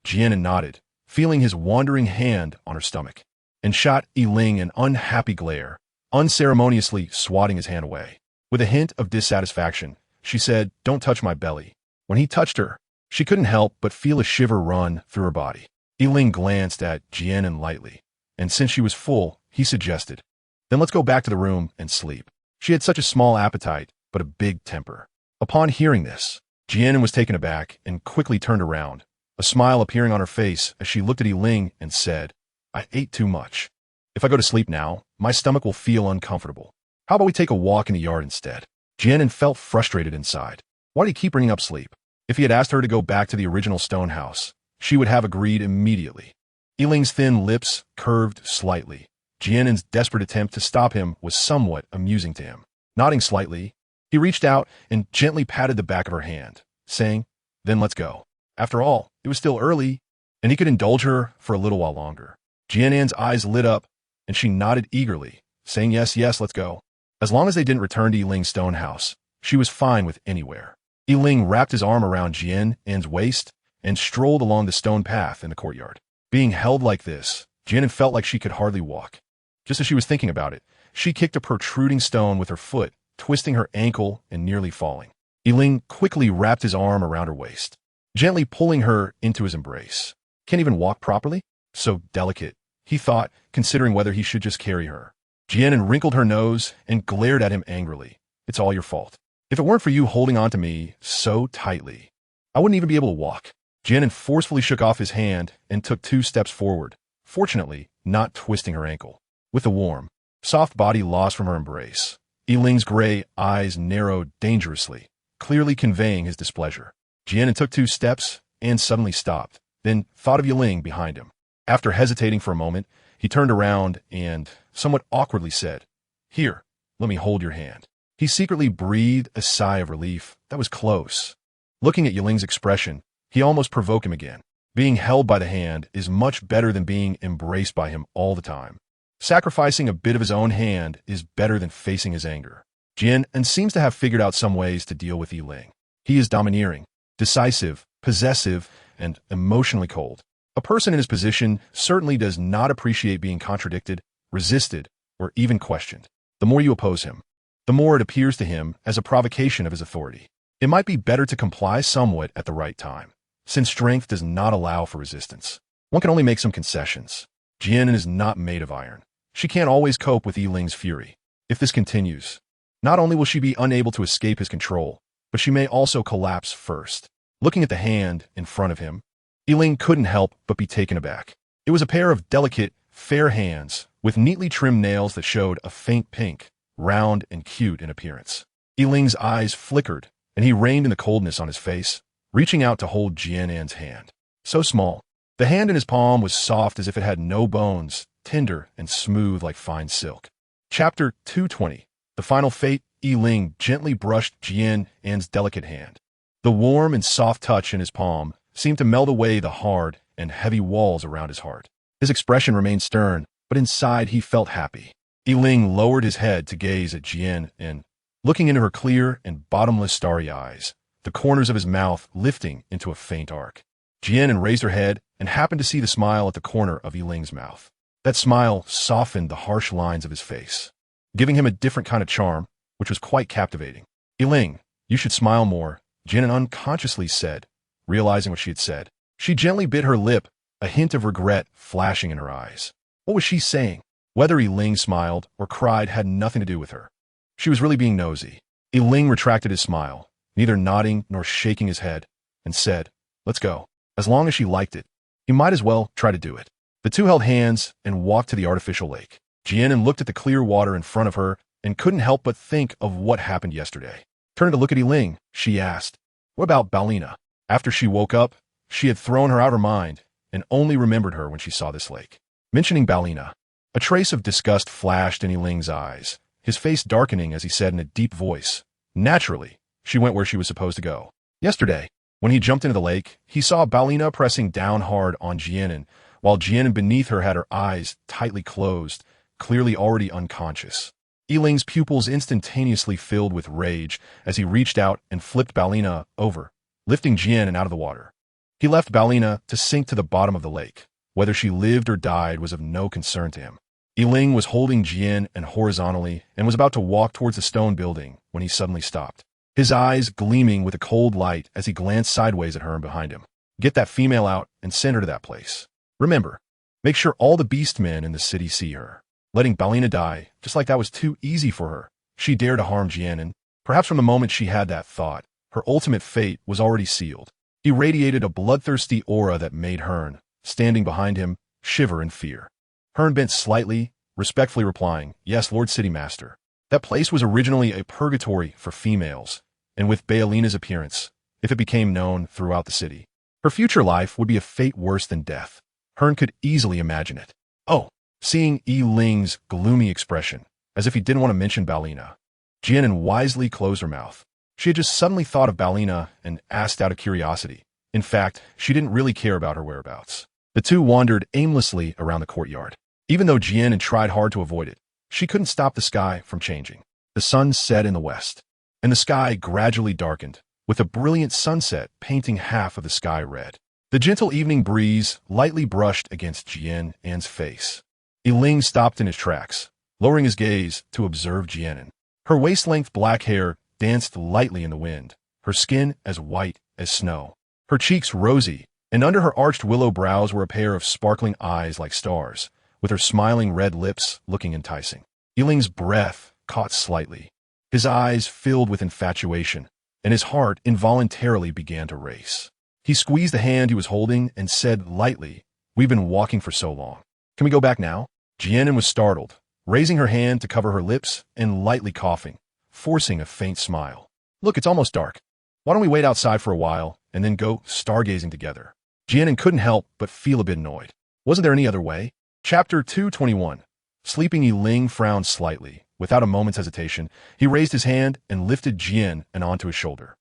Jian An nodded, feeling his wandering hand on her stomach, and shot Yi Ling an unhappy glare, unceremoniously swatting his hand away. With a hint of dissatisfaction, she said, "Don't touch my belly." When he touched her, she couldn't help but feel a shiver run through her body. Yi Ling glanced at Jian An lightly, and since she was full, he suggested, "Then let's go back to the room and sleep." She had such a small appetite, but a big temper. Upon hearing this, Jian An was taken aback and quickly turned around, a smile appearing on her face as she looked at Yi Ling and said, "I ate too much. If I go to sleep now, my stomach will feel uncomfortable. How about we take a walk in the yard instead?" Jian An felt frustrated inside. Why did he keep bringing up sleep? If he had asked her to go back to the original stone house, she would have agreed immediately. Yi Ling's thin lips curved slightly. Jian An's desperate attempt to stop him was somewhat amusing to him. Nodding slightly, he reached out and gently patted the back of her hand, saying, "Then let's go." After all, it was still early, and he could indulge her for a little while longer. Jian An's eyes lit up, and she nodded eagerly, saying, "Yes, yes, let's go." As long as they didn't return to Yi Ling's stone house, she was fine with anywhere. Yi Ling wrapped his arm around Jian An's waist and strolled along the stone path in the courtyard. Being held like this, Jian An felt like she could hardly walk. Just as she was thinking about it, she kicked a protruding stone with her foot, twisting her ankle and nearly falling. Yi Ling quickly wrapped his arm around her waist, gently pulling her into his embrace. Can't even walk properly? So delicate, he thought, considering whether he should just carry her. Jian An wrinkled her nose and glared at him angrily. "It's all your fault. If it weren't for you holding on to me so tightly, I wouldn't even be able to walk." Jian An forcefully shook off his hand and took 2 steps forward, fortunately not twisting her ankle. With the warm, soft body lost from her embrace, Yi Ling's gray eyes narrowed dangerously, clearly conveying his displeasure. Jian An took 2 steps and suddenly stopped, then thought of Yi Ling behind him. After hesitating for a moment, he turned around and, somewhat awkwardly said, "Here, let me hold your hand." He secretly breathed a sigh of relief. That was close. Looking at Yiling's expression, he almost provoked him again. Being held by the hand is much better than being embraced by him all the time. Sacrificing a bit of his own hand is better than facing his anger. Jian An seems to have figured out some ways to deal with Yiling. He is domineering, decisive, possessive, and emotionally cold. A person in his position certainly does not appreciate being contradicted, resisted, or even questioned. The more you oppose him, the more it appears to him as a provocation of his authority. It might be better to comply somewhat at the right time, since strength does not allow for resistance. One can only make some concessions. Jian An is not made of iron. She can't always cope with Yiling's fury. If this continues, not only will she be unable to escape his control, but she may also collapse first. Looking at the hand in front of him, Yiling couldn't help but be taken aback. It was a pair of delicate, fair hands with neatly trimmed nails that showed a faint pink, round and cute in appearance. Yiling's eyes flickered, and he reined in the coldness on his face, reaching out to hold Jian An's hand. So small. The hand in his palm was soft as if it had no bones, tender and smooth like fine silk. Chapter 220. The Final Fate. Yiling gently brushed Jian An's delicate hand. The warm and soft touch in his palm seemed to melt away the hard and heavy walls around his heart. His expression remained stern, but inside he felt happy. Yiling lowered his head to gaze at Jian An, looking into her clear and bottomless starry eyes, the corners of his mouth lifting into a faint arc. Jian An raised her head and happened to see the smile at the corner of Yiling's mouth. That smile softened the harsh lines of his face, giving him a different kind of charm, which was quite captivating. Yiling, you should smile more, Jian An unconsciously said, realizing what she had said. She gently bit her lip, a hint of regret flashing in her eyes. What was she saying? Whether Yiling smiled or cried had nothing to do with her. She was really being nosy. Yiling retracted his smile, neither nodding nor shaking his head, and said, "Let's go." As long as she liked it, he might as well try to do it. The two held hands and walked to the artificial lake. Jian An looked at the clear water in front of her and couldn't help but think of what happened yesterday. Turning to look at Yiling, she asked, "What about Balina?" After she woke up, she had thrown her out of her mind and only remembered her when she saw this lake. Mentioning Balina, a trace of disgust flashed in Yiling's eyes, his face darkening as he said in a deep voice, "Naturally, she went where she was supposed to go. Yesterday, when he jumped into the lake, he saw Balina pressing down hard on Jian An, while Jian An beneath her had her eyes tightly closed, clearly already unconscious." Yiling's pupils instantaneously filled with rage as he reached out and flipped Balina over, lifting Jian An out of the water. He left Balina to sink to the bottom of the lake. Whether she lived or died was of no concern to him. Yiling was holding Jian An horizontally and was about to walk towards the stone building when he suddenly stopped, his eyes gleaming with a cold light as he glanced sideways at her and behind him. "Get that female out and send her to that place. Remember, make sure all the beast men in the city see her." Letting Balina die, just like that was too easy for her. She dared to harm Jian An. Perhaps from the moment she had that thought, her ultimate fate was already sealed. He radiated a bloodthirsty aura that made Hearn, standing behind him, shiver in fear. Hearn bent slightly, respectfully replying, "Yes, Lord City Master." That place was originally a purgatory for females, and with Balina's appearance, if it became known throughout the city, her future life would be a fate worse than death. Hearn could easily imagine it. Oh, seeing Yiling's gloomy expression, as if he didn't want to mention Balina, Jian An wisely closed her mouth. She had just suddenly thought of Balina and asked out of curiosity. In fact, she didn't really care about her whereabouts. The two wandered aimlessly around the courtyard. Even though Jian An tried hard to avoid it, she couldn't stop the sky from changing. The sun set in the west, and the sky gradually darkened, with a brilliant sunset painting half of the sky red. The gentle evening breeze lightly brushed against Jian An's face. Yiling stopped in his tracks, lowering his gaze to observe Jian An. Her waist-length black hair danced lightly in the wind, her skin as white as snow, her cheeks rosy, and under her arched willow brows were a pair of sparkling eyes like stars, with her smiling red lips looking enticing. Yiling's breath caught slightly. His eyes filled with infatuation, and his heart involuntarily began to race. He squeezed the hand he was holding and said lightly, "We've been walking for so long. Can we go back now?" Jian An was startled, raising her hand to cover her lips and lightly coughing, forcing a faint smile. "Look, it's almost dark. Why don't we wait outside for a while and then go stargazing together?" Jian An couldn't help but feel a bit annoyed. Wasn't there any other way? Chapter 221. Sleeping Yiling frowned slightly, Without a moment's hesitation, he raised his hand and lifted Jian An onto his shoulder.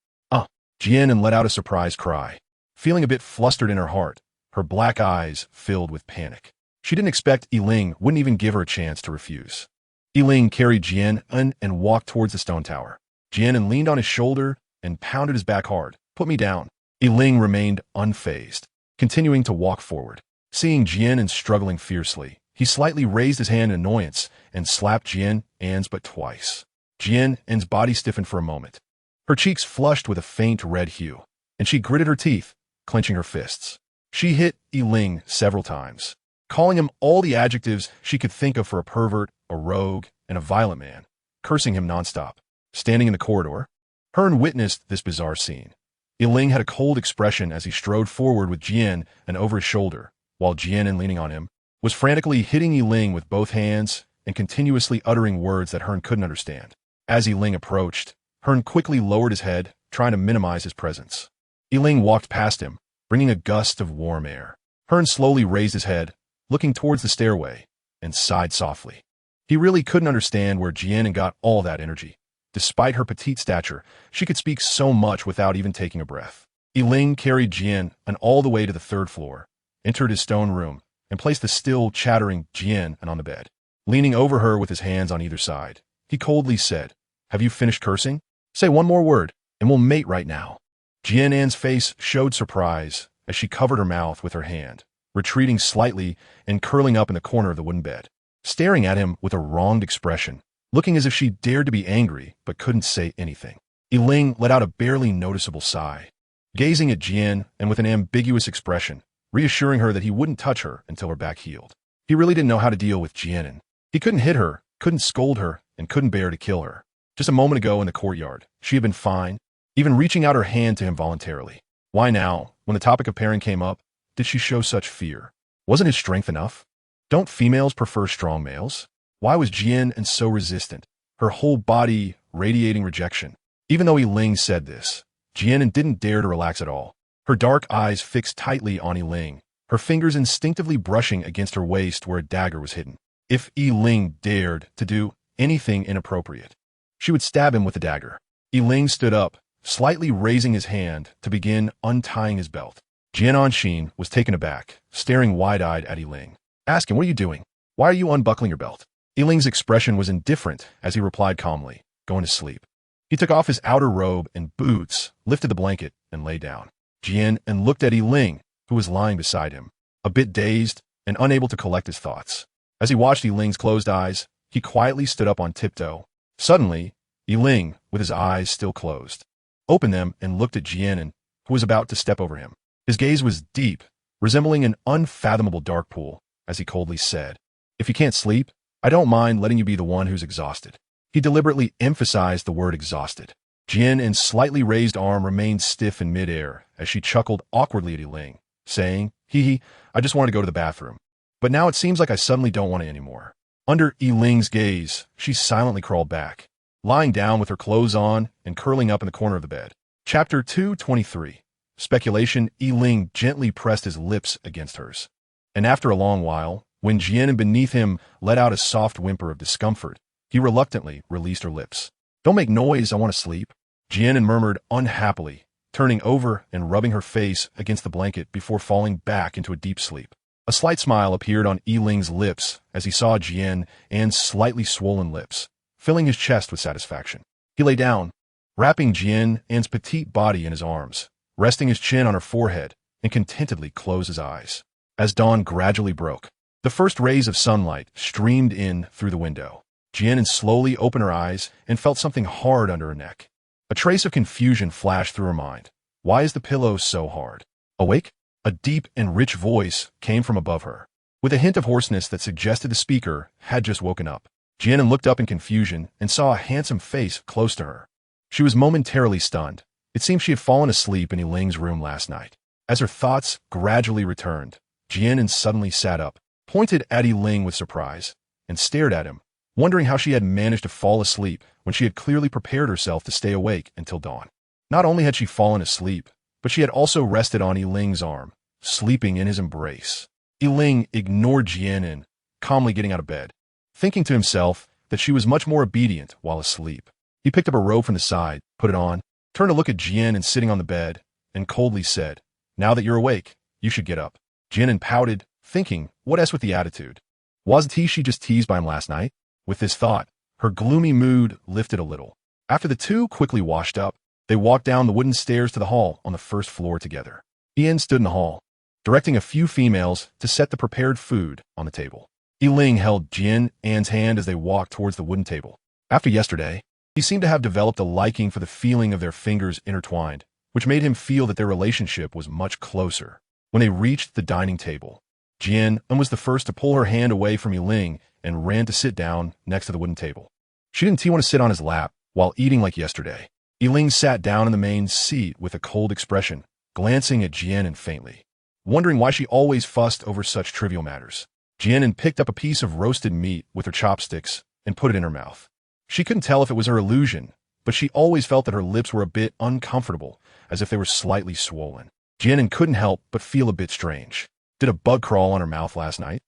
Jian An let out a surprised cry. Feeling a bit flustered in her heart, her black eyes filled with panic. She didn't expect Yiling wouldn't even give her a chance to refuse. Yiling carried Jian An and walked towards the stone tower. Jian An leaned on his shoulder and pounded his back hard. "Put me down." Yiling remained unfazed, continuing to walk forward. Seeing Jian An struggling fiercely, he slightly raised his hand in annoyance and slapped Jian An's but twice. Jian An's body stiffened for a moment. Her cheeks flushed with a faint red hue, and she gritted her teeth, clenching her fists. She hit Yiling several times, calling him all the adjectives she could think of for a pervert, a rogue, and a violent man, cursing him nonstop. Standing in the corridor, Hearn witnessed this bizarre scene. Yiling had a cold expression as he strode forward with Jian An over his shoulder, while Jian An, leaning on him, was frantically hitting Yiling with both hands and continuously uttering words that Hearn couldn't understand. As Yiling approached, Hearn quickly lowered his head, trying to minimize his presence. Yiling walked past him, bringing a gust of warm air. Hearn slowly raised his head, looking towards the stairway, and sighed softly. He really couldn't understand where Jian An got all that energy. Despite her petite stature, she could speak so much without even taking a breath. Yiling carried Jian An all the way to the third floor, entered his stone room, and placed the still chattering Jian An on the bed. Leaning over her with his hands on either side, he coldly said, "Have you finished cursing? Say one more word, and we'll mate right now." Jian An's face showed surprise as she covered her mouth with her hand, retreating slightly and curling up in the corner of the wooden bed, staring at him with a wronged expression, looking as if she dared to be angry but couldn't say anything. Yiling let out a barely noticeable sigh, gazing at Jian An with an ambiguous expression, reassuring her that he wouldn't touch her until her back healed. He really didn't know how to deal with Jian An. He couldn't hit her, couldn't scold her, and couldn't bear to kill her. Just a moment ago in the courtyard, she had been fine, even reaching out her hand to him voluntarily. Why now, when the topic of pairing came up, did she show such fear? Wasn't his strength enough? Don't females prefer strong males? Why was Jian An so resistant, her whole body radiating rejection? Even though Yiling said this, Jian An didn't dare to relax at all. Her dark eyes fixed tightly on Yiling, her fingers instinctively brushing against her waist where a dagger was hidden. If Yiling dared to do anything inappropriate, she would stab him with the dagger. Yiling stood up, slightly raising his hand to begin untying his belt. Jian An was taken aback, staring wide-eyed at Yiling. "Ask him, what are you doing? Why are you unbuckling your belt?" Yiling's expression was indifferent as he replied calmly, "Going to sleep." He took off his outer robe and boots, lifted the blanket, and lay down. Jian An looked at Yiling, who was lying beside him, a bit dazed and unable to collect his thoughts. As he watched Yiling's closed eyes, he quietly stood up on tiptoe. Suddenly, Yiling, with his eyes still closed, opened them and looked at Jian An, who was about to step over him. His gaze was deep, resembling an unfathomable dark pool, as he coldly said, "If you can't sleep, I don't mind letting you be the one who's exhausted." He deliberately emphasized the word exhausted. Jian An's slightly raised arm remained stiff in midair as she chuckled awkwardly at Yiling, saying, "Hee, I just wanted to go to the bathroom. But now it seems like I suddenly don't want it anymore." Under Yiling's gaze, she silently crawled back, lying down with her clothes on and curling up in the corner of the bed. Chapter 223. Speculation. Yiling gently pressed his lips against hers. And after a long while, when Jian An beneath him let out a soft whimper of discomfort, he reluctantly released her lips. "Don't make noise, I want to sleep," Jian An murmured unhappily, turning over and rubbing her face against the blanket before falling back into a deep sleep. A slight smile appeared on Yiling's lips as he saw Jian An's slightly swollen lips, filling his chest with satisfaction. He lay down, wrapping Jian An's petite body in his arms, resting his chin on her forehead, and contentedly closed his eyes. As dawn gradually broke, the first rays of sunlight streamed in through the window. Jian An slowly opened her eyes and felt something hard under her neck. A trace of confusion flashed through her mind. Why is the pillow so hard? Awake? A deep and rich voice came from above her, with a hint of hoarseness that suggested the speaker had just woken up. Jian An looked up in confusion and saw a handsome face close to her. She was momentarily stunned. It seemed she had fallen asleep in Yiling's room last night. As her thoughts gradually returned, Jian An suddenly sat up, pointed at Yiling with surprise, and stared at him, wondering how she had managed to fall asleep when she had clearly prepared herself to stay awake until dawn. Not only had she fallen asleep, but she had also rested on Yiling's arm, sleeping in his embrace. Yiling ignored Jian An, calmly getting out of bed. Thinking to himself, that she was much more obedient while asleep. He picked up a robe from the side, put it on, turned to look at Jian An sitting on the bed, and coldly said, "Now that you're awake, you should get up." Jian An pouted, thinking, what else with the attitude? Wasn't she just teased by him last night? With this thought, her gloomy mood lifted a little. After the two quickly washed up, they walked down the wooden stairs to the hall on the first floor together. Ian stood in the hall, directing a few females to set the prepared food on the table. Yiling held Jian An's hand as they walked towards the wooden table. After yesterday, he seemed to have developed a liking for the feeling of their fingers intertwined, which made him feel that their relationship was much closer. When they reached the dining table, Jian An was the first to pull her hand away from Yiling and ran to sit down next to the wooden table. She didn't want to sit on his lap while eating like yesterday. Yiling sat down in the main seat with a cold expression, glancing at Jian An faintly, wondering why she always fussed over such trivial matters. Jian An picked up a piece of roasted meat with her chopsticks and put it in her mouth. She couldn't tell if it was her illusion, but she always felt that her lips were a bit uncomfortable, as if they were slightly swollen. Jian An couldn't help but feel a bit strange. Did a bug crawl on her mouth last night?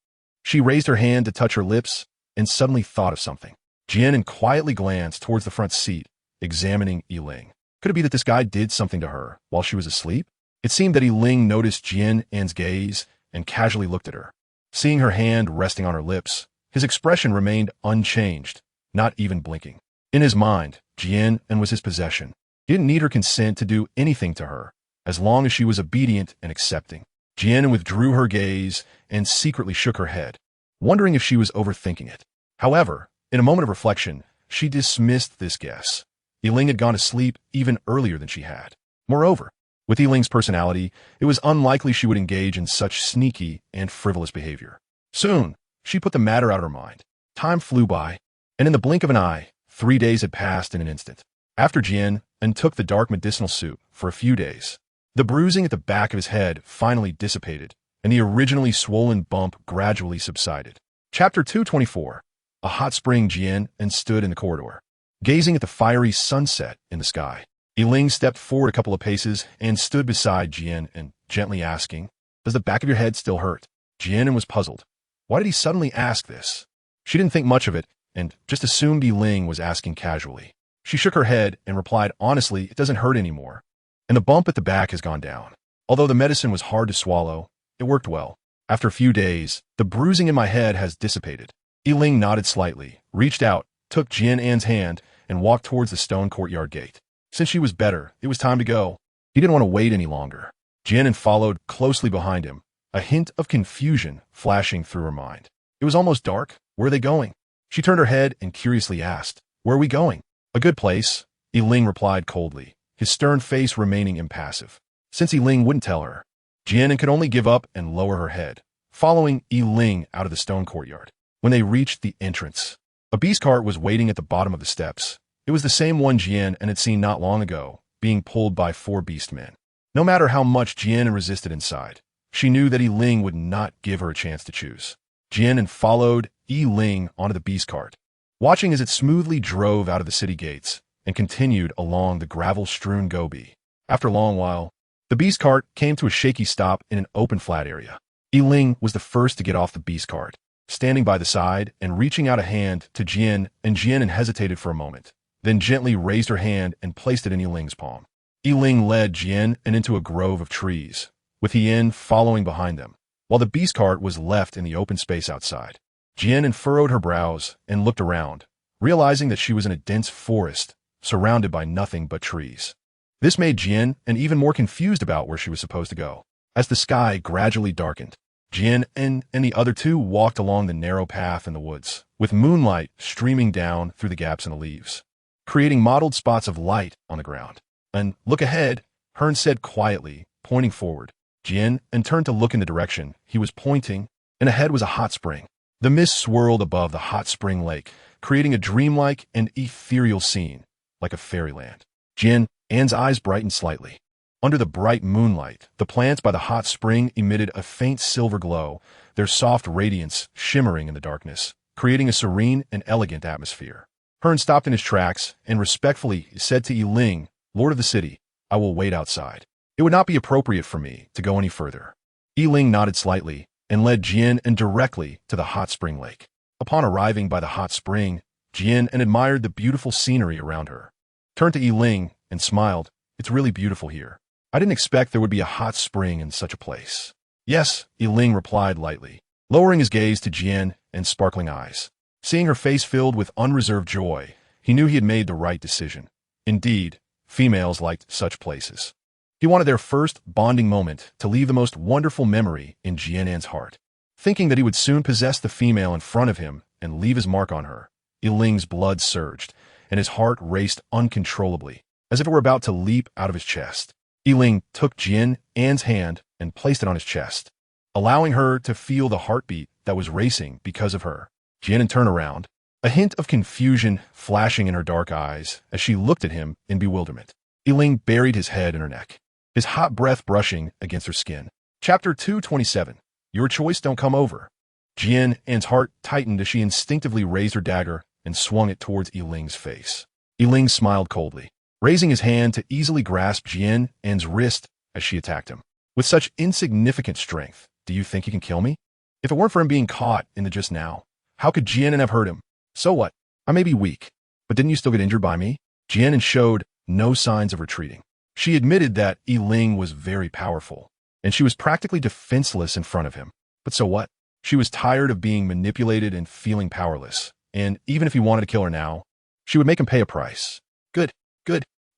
She raised her hand to touch her lips and suddenly thought of something. Jian An quietly glanced towards the front seat, examining Yiling. Could it be that this guy did something to her while she was asleep? It seemed that Yiling noticed Jian An's gaze and casually looked at her. Seeing her hand resting on her lips, his expression remained unchanged, not even blinking. In his mind, Jian An was his possession. He didn't need her consent to do anything to her, as long as she was obedient and accepting. Jian An withdrew her gaze and secretly shook her head, wondering if she was overthinking it. However, in a moment of reflection, she dismissed this guess. Yiling had gone to sleep even earlier than she had. Moreover, with Yiling's personality, it was unlikely she would engage in such sneaky and frivolous behavior. Soon, she put the matter out of her mind. Time flew by, and in the blink of an eye, 3 days had passed in an instant. After Jian An took the dark medicinal soup for a few days, the bruising at the back of his head finally dissipated, and the originally swollen bump gradually subsided. Chapter 224. A hot spring. Jian An stood in the corridor, gazing at the fiery sunset in the sky. Yiling stepped forward a couple of paces and stood beside Jian An, gently asking, "Does the back of your head still hurt?" Jian An was puzzled. Why did he suddenly ask this? She didn't think much of it and just assumed Yiling was asking casually. She shook her head and replied, "Honestly, it doesn't hurt anymore, and the bump at the back has gone down. Although the medicine was hard to swallow, it worked well. After a few days, the bruising in my head has dissipated." Yiling nodded slightly, reached out, took Jian An's hand, and walked towards the stone courtyard gate. Since she was better, it was time to go. He didn't want to wait any longer. Jian An followed closely behind him, a hint of confusion flashing through her mind. It was almost dark. Where are they going? She turned her head and curiously asked, "Where are we going?" "A good place," Yiling replied coldly, his stern face remaining impassive. Since Yiling wouldn't tell her, Jian An could only give up and lower her head, following Yiling out of the stone courtyard. When they reached the entrance, a beast cart was waiting at the bottom of the steps. It was the same one Jian An had seen not long ago, being pulled by 4 beast men. No matter how much Jian An resisted inside, she knew that Yiling would not give her a chance to choose. Jian An followed Yiling onto the beast cart, watching as it smoothly drove out of the city gates and continued along the gravel-strewn gobi. After a long while, the beast cart came to a shaky stop in an open flat area. Yiling was the first to get off the beast cart, standing by the side and reaching out a hand to Jian An hesitated for a moment, then gently raised her hand and placed it in Yiling's palm. Yiling led Jian An into a grove of trees, with Yian following behind them, while the beast cart was left in the open space outside. Jian An furrowed her brows and looked around, realizing that she was in a dense forest, surrounded by nothing but trees. This made Jian An even more confused about where she was supposed to go. As the sky gradually darkened, Jian An and the other two walked along the narrow path in the woods, with moonlight streaming down through the gaps in the leaves, creating mottled spots of light on the ground. "And look ahead," Hearn said quietly, pointing forward. Jian An turned to look in the direction he was pointing, and ahead was a hot spring. The mist swirled above the hot spring lake, creating a dreamlike and ethereal scene, like a fairyland. Jian An's eyes brightened slightly. Under the bright moonlight, the plants by the hot spring emitted a faint silver glow, their soft radiance shimmering in the darkness, creating a serene and elegant atmosphere. Hearn stopped in his tracks and respectfully said to Yiling, "Lord of the city, I will wait outside. It would not be appropriate for me to go any further." Yiling nodded slightly and led Jian An directly to the hot spring lake. Upon arriving by the hot spring, Jian An admired the beautiful scenery around her. Turned to Ling and smiled. It's really beautiful here. I didn't expect there would be a hot spring in such a place. Yes, Ling replied lightly, lowering his gaze to Jian An's sparkling eyes. Seeing her face filled with unreserved joy, he knew he had made the right decision. Indeed, females liked such places. He wanted their first bonding moment to leave the most wonderful memory in Jian An's heart. Thinking that he would soon possess the female in front of him and leave his mark on her, Ling's blood surged, and his heart raced uncontrollably, as if it were about to leap out of his chest. Ling took Jian An's hand and placed it on his chest, allowing her to feel the heartbeat that was racing because of her. Jian An turned around, a hint of confusion flashing in her dark eyes as she looked at him in bewilderment. Ling buried his head in her neck, his hot breath brushing against her skin. Chapter 227. Your choice don't come over. Jian An's heart tightened as she instinctively raised her dagger and swung it towards Ling's face. Ling smiled coldly, raising his hand to easily grasp Jian An's wrist as she attacked him. With such insignificant strength, do you think he can kill me? If it weren't for him being caught in the just now, how could Jian An have hurt him? So what? I may be weak, but didn't you still get injured by me? Jian An showed no signs of retreating. She admitted that Ling was very powerful, and she was practically defenseless in front of him. But so what? She was tired of being manipulated and feeling powerless, and even if he wanted to kill her now, she would make him pay a price. Good,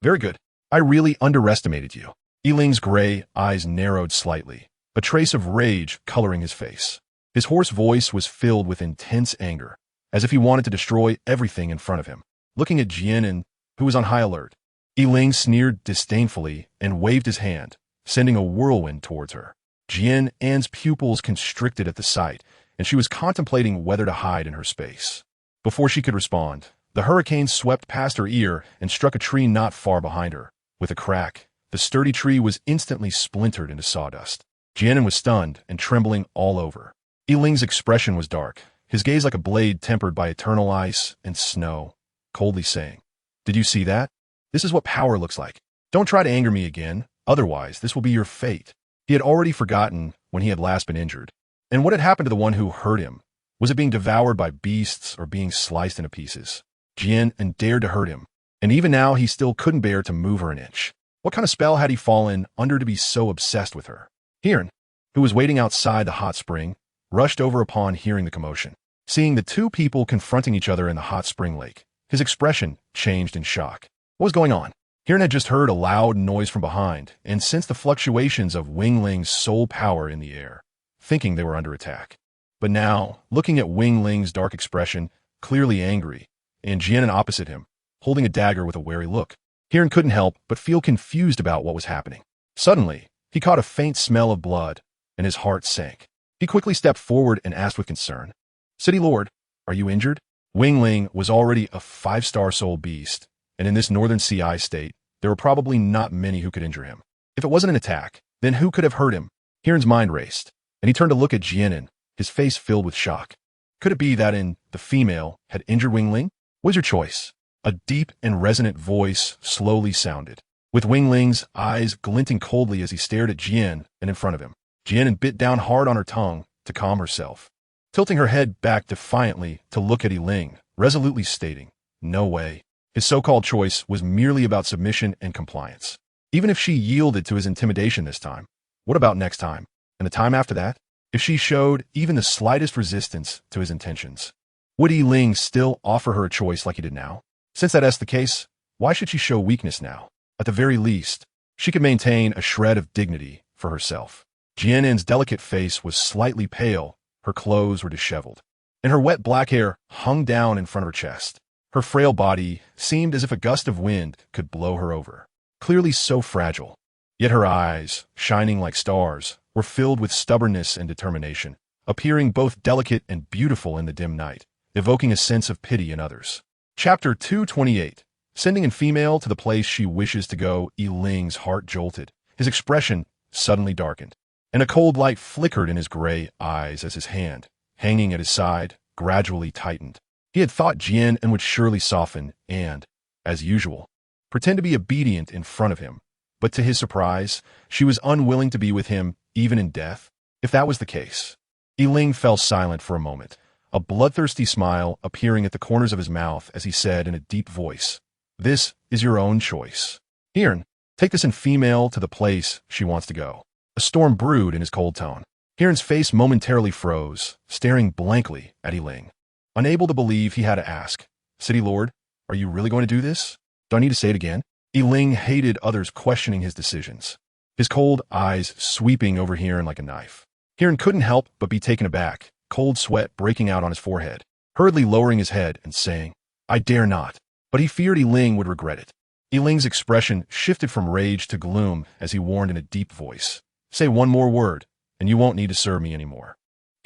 very good. I really underestimated you. Ling's gray eyes narrowed slightly, a trace of rage coloring his face. His hoarse voice was filled with intense anger, as if he wanted to destroy everything in front of him. Looking at Jian An, who was on high alert, Ling sneered disdainfully and waved his hand, sending a whirlwind towards her. Jian An's pupils constricted at the sight, and she was contemplating whether to hide in her space. Before she could respond, the hurricane swept past her ear and struck a tree not far behind her. With a crack, the sturdy tree was instantly splintered into sawdust. Jian An was stunned and trembling all over. Ling's expression was dark, his gaze like a blade tempered by eternal ice and snow, coldly saying, "Did you see that? This is what power looks like. Don't try to anger me again, otherwise this will be your fate." He had already forgotten when he had last been injured. And what had happened to the one who hurt him? Was it being devoured by beasts or being sliced into pieces? Jian An dared to hurt him, and even now he still couldn't bear to move her an inch. What kind of spell had he fallen under to be so obsessed with her? Jian, who was waiting outside the hot spring, rushed over upon hearing the commotion. Seeing the two people confronting each other in the hot spring lake, his expression changed in shock. What was going on? Jian had just heard a loud noise from behind and sensed the fluctuations of Ling's soul power in the air, thinking they were under attack. But now, looking at Ling's dark expression, clearly angry, and Jian An opposite him, holding a dagger with a wary look, Jian couldn't help but feel confused about what was happening. Suddenly, he caught a faint smell of blood, and his heart sank. He quickly stepped forward and asked with concern, "City Lord, are you injured?" Ling was already a 5-star soul beast, and in this northern CI state, there were probably not many who could injure him. If it wasn't an attack, then who could have hurt him? Jian's mind raced, and he turned to look at Jian An, his face filled with shock. Could it be that the female had injured Ling? What was your choice? A deep and resonant voice slowly sounded, with Ling's eyes glinting coldly as he stared at Jian An in front of him. Jian An bit down hard on her tongue to calm herself, tilting her head back defiantly to look at Ling, resolutely stating, "No way." His so-called choice was merely about submission and compliance. Even if she yielded to his intimidation this time, what about next time? And the time after that? If she showed even the slightest resistance to his intentions, would Ling still offer her a choice like he did now? Since that's the case, why should she show weakness now? At the very least, she could maintain a shred of dignity for herself. Jian An's delicate face was slightly pale, her clothes were disheveled, and her wet black hair hung down in front of her chest. Her frail body seemed as if a gust of wind could blow her over, clearly so fragile. Yet her eyes, shining like stars, were filled with stubbornness and determination, appearing both delicate and beautiful in the dim night, evoking a sense of pity in others. Chapter 228. Sending a female to the place she wishes to go, Ling's heart jolted. His expression suddenly darkened, and a cold light flickered in his gray eyes as his hand, hanging at his side, gradually tightened. He had thought Jian An would surely soften and, as usual, pretend to be obedient in front of him, but to his surprise, she was unwilling to be with him even in death. If that was the case, Ling fell silent for a moment, a bloodthirsty smile appearing at the corners of his mouth as he said in a deep voice, "This is your own choice. Hiern, take this in female to the place she wants to go." A storm brewed in his cold tone. Hiern's face momentarily froze, staring blankly at Yiling. Unable to believe he had to ask, "City Lord, are you really going to do this? Do I need to say it again?" Yiling hated others questioning his decisions, his cold eyes sweeping over Hiern like a knife. Hiern couldn't help but be taken aback, cold sweat breaking out on his forehead, hurriedly lowering his head and saying, "I dare not." But he feared Yiling would regret it. Yiling's expression shifted from rage to gloom as he warned in a deep voice, "Say one more word, and you won't need to serve me anymore."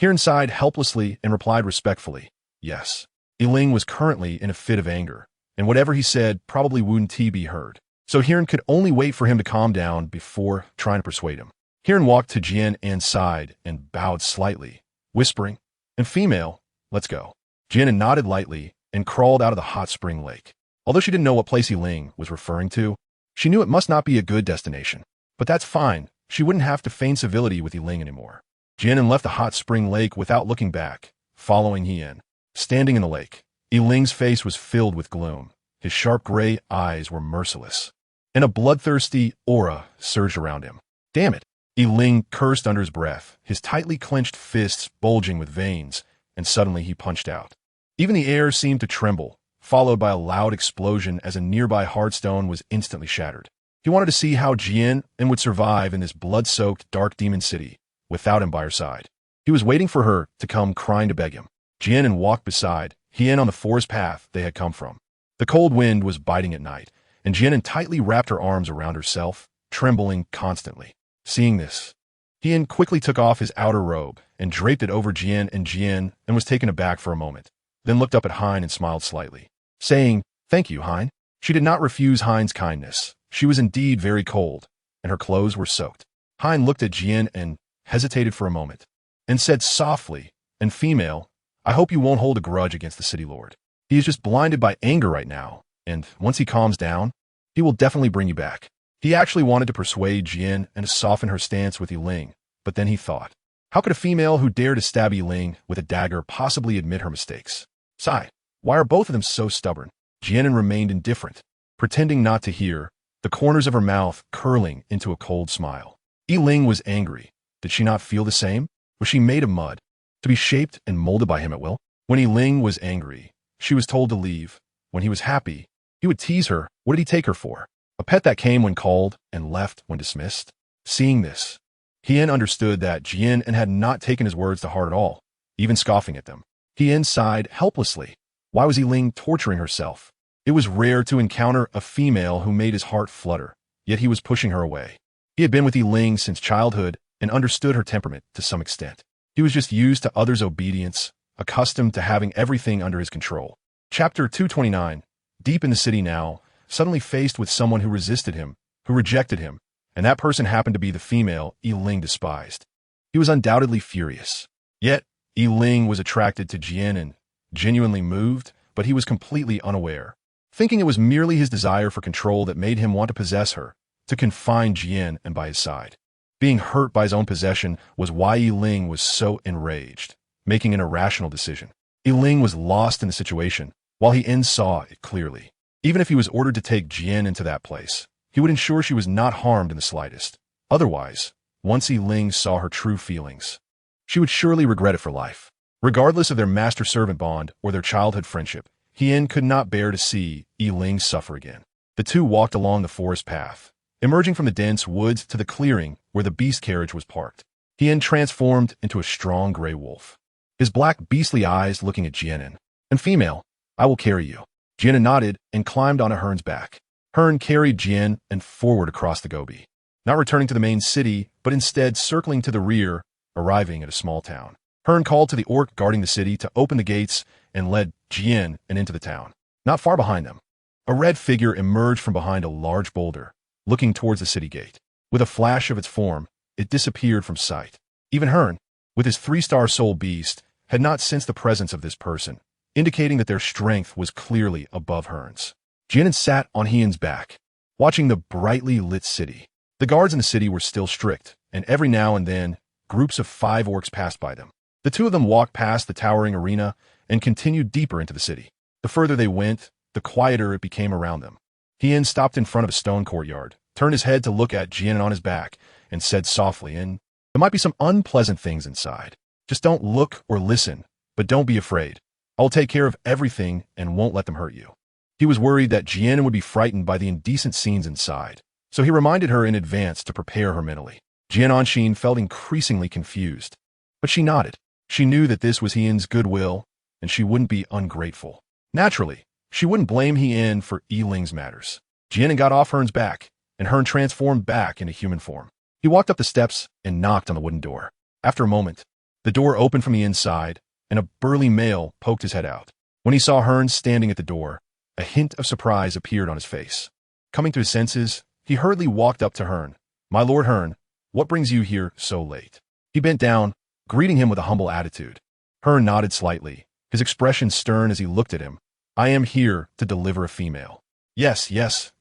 Hiern sighed helplessly and replied respectfully, "Yes." Yiling was currently in a fit of anger, and whatever he said probably wouldn't be heard. So Hiern could only wait for him to calm down before trying to persuade him. Hiern walked to Jian An's side and bowed slightly, whispering, "And female, let's go." Jian An nodded lightly and crawled out of the hot spring lake. Although she didn't know what place Yiling was referring to, she knew it must not be a good destination. But that's fine. She wouldn't have to feign civility with Yiling anymore. Jian An left the hot spring lake without looking back, following Hiern. Standing in the lake, Yiling's face was filled with gloom. His sharp gray eyes were merciless, and a bloodthirsty aura surged around him. "Damn it!" Yiling cursed under his breath, his tightly clenched fists bulging with veins, and suddenly he punched out. Even the air seemed to tremble, followed by a loud explosion as a nearby hardstone was instantly shattered. He wanted to see how Jian An would survive in this blood-soaked dark demon city without him by her side. He was waiting for her to come crying to beg him. Jian An walked beside Hiern on the forest path they had come from. The cold wind was biting at night, and Jian An tightly wrapped her arms around herself, trembling constantly. Seeing this, Hiern quickly took off his outer robe and draped it over Jian An was taken aback for a moment, then looked up at Hein and smiled slightly, saying, "Thank you, Hein." She did not refuse Hein's kindness. She was indeed very cold, and her clothes were soaked. Hein looked at Jian and hesitated for a moment, and said softly, "And female, I hope you won't hold a grudge against the city lord. He is just blinded by anger right now, and once he calms down, he will definitely bring you back." He actually wanted to persuade Jian and to soften her stance with Yiling, but then he thought, how could a female who dared to stab Yiling with a dagger possibly admit her mistakes? Sigh, why are both of them so stubborn? Jian An remained indifferent, pretending not to hear, the corners of her mouth curling into a cold smile. Yiling was angry. Did she not feel the same? Was she made of mud, to be shaped and molded by him at will? When Yiling was angry, she was told to leave. When he was happy, he would tease her. What did he take her for? A pet that came when called and left when dismissed? Seeing this, Hiern understood that Jian An had not taken his words to heart at all, even scoffing at them. Hiern sighed helplessly. Why was Yiling torturing herself? It was rare to encounter a female who made his heart flutter, yet he was pushing her away. He had been with Yiling since childhood and understood her temperament to some extent. He was just used to others' obedience, accustomed to having everything under his control. Chapter 229. Deep in the city now, suddenly faced with someone who resisted him, who rejected him, and that person happened to be the female Yiling despised. He was undoubtedly furious. Yet, Yiling was attracted to Jian An, genuinely moved, but he was completely unaware, thinking it was merely his desire for control that made him want to possess her, to confine Jian An by his side. Being hurt by his own possession was why Yiling was so enraged, making an irrational decision. Yiling was lost in the situation, while Hiern saw it clearly. Even if he was ordered to take Jian into that place, he would ensure she was not harmed in the slightest. Otherwise, once Yiling saw her true feelings, she would surely regret it for life. Regardless of their master-servant bond or their childhood friendship, Hiern could not bear to see Yiling suffer again. The two walked along the forest path, emerging from the dense woods to the clearing where the beast carriage was parked. Hiern transformed into a strong gray wolf, his black beastly eyes looking at Jian An. "And female, I will carry you." Jian An nodded and climbed onto Hern's back. Hern carried Jian An forward across the Gobi, not returning to the main city, but instead circling to the rear, arriving at a small town. Hern called to the orc guarding the city to open the gates and led Jian An into the town. Not far behind them, a red figure emerged from behind a large boulder, looking towards the city gate. With a flash of its form, it disappeared from sight. Even Hern, with his 3-star soul beast, had not sensed the presence of this person, indicating that their strength was clearly above Hern's. Jian An sat on Hien's back, watching the brightly lit city. The guards in the city were still strict, and every now and then, groups of 5 orcs passed by them. The two of them walked past the towering arena and continued deeper into the city. The further they went, the quieter it became around them. Jian stopped in front of a stone courtyard, turned his head to look at Jian An on his back, and said softly, "And there might be some unpleasant things inside. Just don't look or listen, but don't be afraid. I will take care of everything and won't let them hurt you." He was worried that Jian An would be frightened by the indecent scenes inside, so he reminded her in advance to prepare her mentally. Jian An felt increasingly confused, but she nodded. She knew that this was Jian's goodwill, and she wouldn't be ungrateful. Naturally, she wouldn't blame Jian for Yiling's matters. Jian An got off Hearn's back, and Hearn transformed back into human form. He walked up the steps and knocked on the wooden door. After a moment, the door opened from the inside, and a burly male poked his head out. When he saw Hearn standing at the door, a hint of surprise appeared on his face. Coming to his senses, he hurriedly walked up to Hearn. "My lord Hearn, what brings you here so late?" He bent down, greeting him with a humble attitude. Hearn nodded slightly, his expression stern as he looked at him. "I am here to deliver a female." Yes,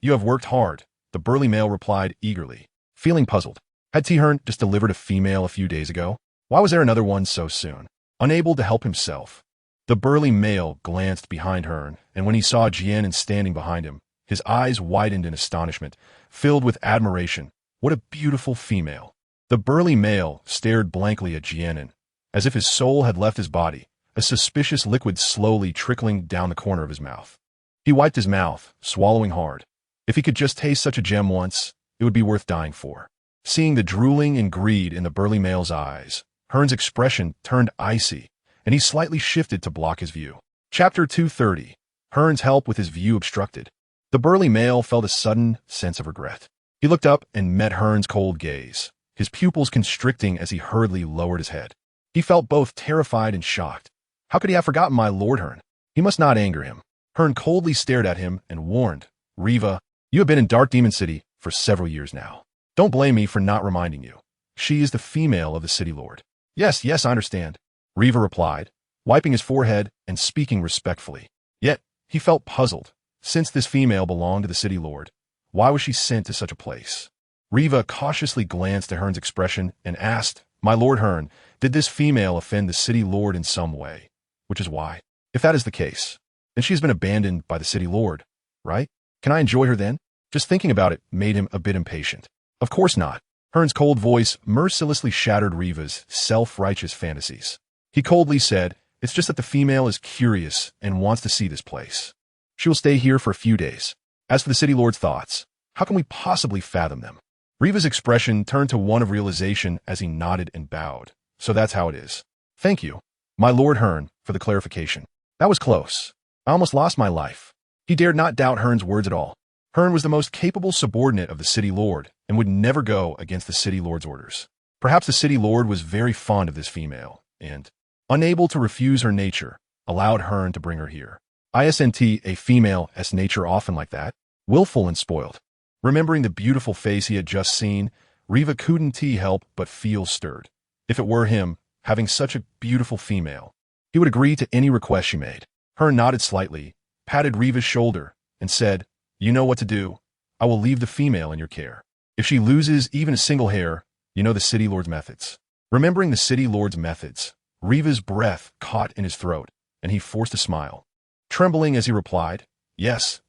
you have worked hard," the burly male replied eagerly. Feeling puzzled, had Hearn just delivered a female a few days ago? Why was there another one so soon? Unable to help himself, the burly male glanced behind Hearn, and when he saw Jian An standing behind him, his eyes widened in astonishment, filled with admiration. What a beautiful female. The burly male stared blankly at Jian An, as if his soul had left his body, a suspicious liquid slowly trickling down the corner of his mouth. He wiped his mouth, swallowing hard. If he could just taste such a gem once, it would be worth dying for. Seeing the drooling and greed in the burly male's eyes, Hearn's expression turned icy, and he slightly shifted to block his view. Chapter 230. Hearn's help with his view obstructed. The burly male felt a sudden sense of regret. He looked up and met Hearn's cold gaze, his pupils constricting as he hurriedly lowered his head. He felt both terrified and shocked. How could he have forgotten my lord Hearn? He must not anger him. Hearn coldly stared at him and warned, "Riva, you have been in Dark Demon City for several years now. Don't blame me for not reminding you. She is the female of the city lord." Yes, I understand," Riva replied, wiping his forehead and speaking respectfully. Yet, he felt puzzled. Since this female belonged to the city lord, why was she sent to such a place? Riva cautiously glanced at Hearn's expression and asked, "My lord Hearn, did this female offend the city lord in some way? Which is why? If that is the case, then she has been abandoned by the city lord, right? Can I enjoy her then?" Just thinking about it made him a bit impatient. Of course not. Hearn's cold voice mercilessly shattered Riva's self-righteous fantasies. He coldly said, "It's just that the female is curious and wants to see this place. She will stay here for a few days. As for the city lord's thoughts, how can we possibly fathom them?" Riva's expression turned to one of realization as he nodded and bowed. "So that's how it is. Thank you, my lord Hearn, for the clarification. That was close. I almost lost my life." He dared not doubt Hearn's words at all. Hearn was the most capable subordinate of the city lord and would never go against the city lord's orders. Perhaps the city lord was very fond of this female and, unable to refuse her nature, allowed Hearn to bring her here. Isn't a female as nature often like that? Willful and spoiled. Remembering the beautiful face he had just seen, Riva couldn't help but feel stirred. If it were him, having such a beautiful female, he would agree to any request she made. Hearn nodded slightly, patted Riva's shoulder, and said, "You know what to do. I will leave the female in your care. If she loses even a single hair, you know the city lord's methods." Remembering the city lord's methods, Riva's breath caught in his throat, and he forced a smile. Trembling as he replied, Yes,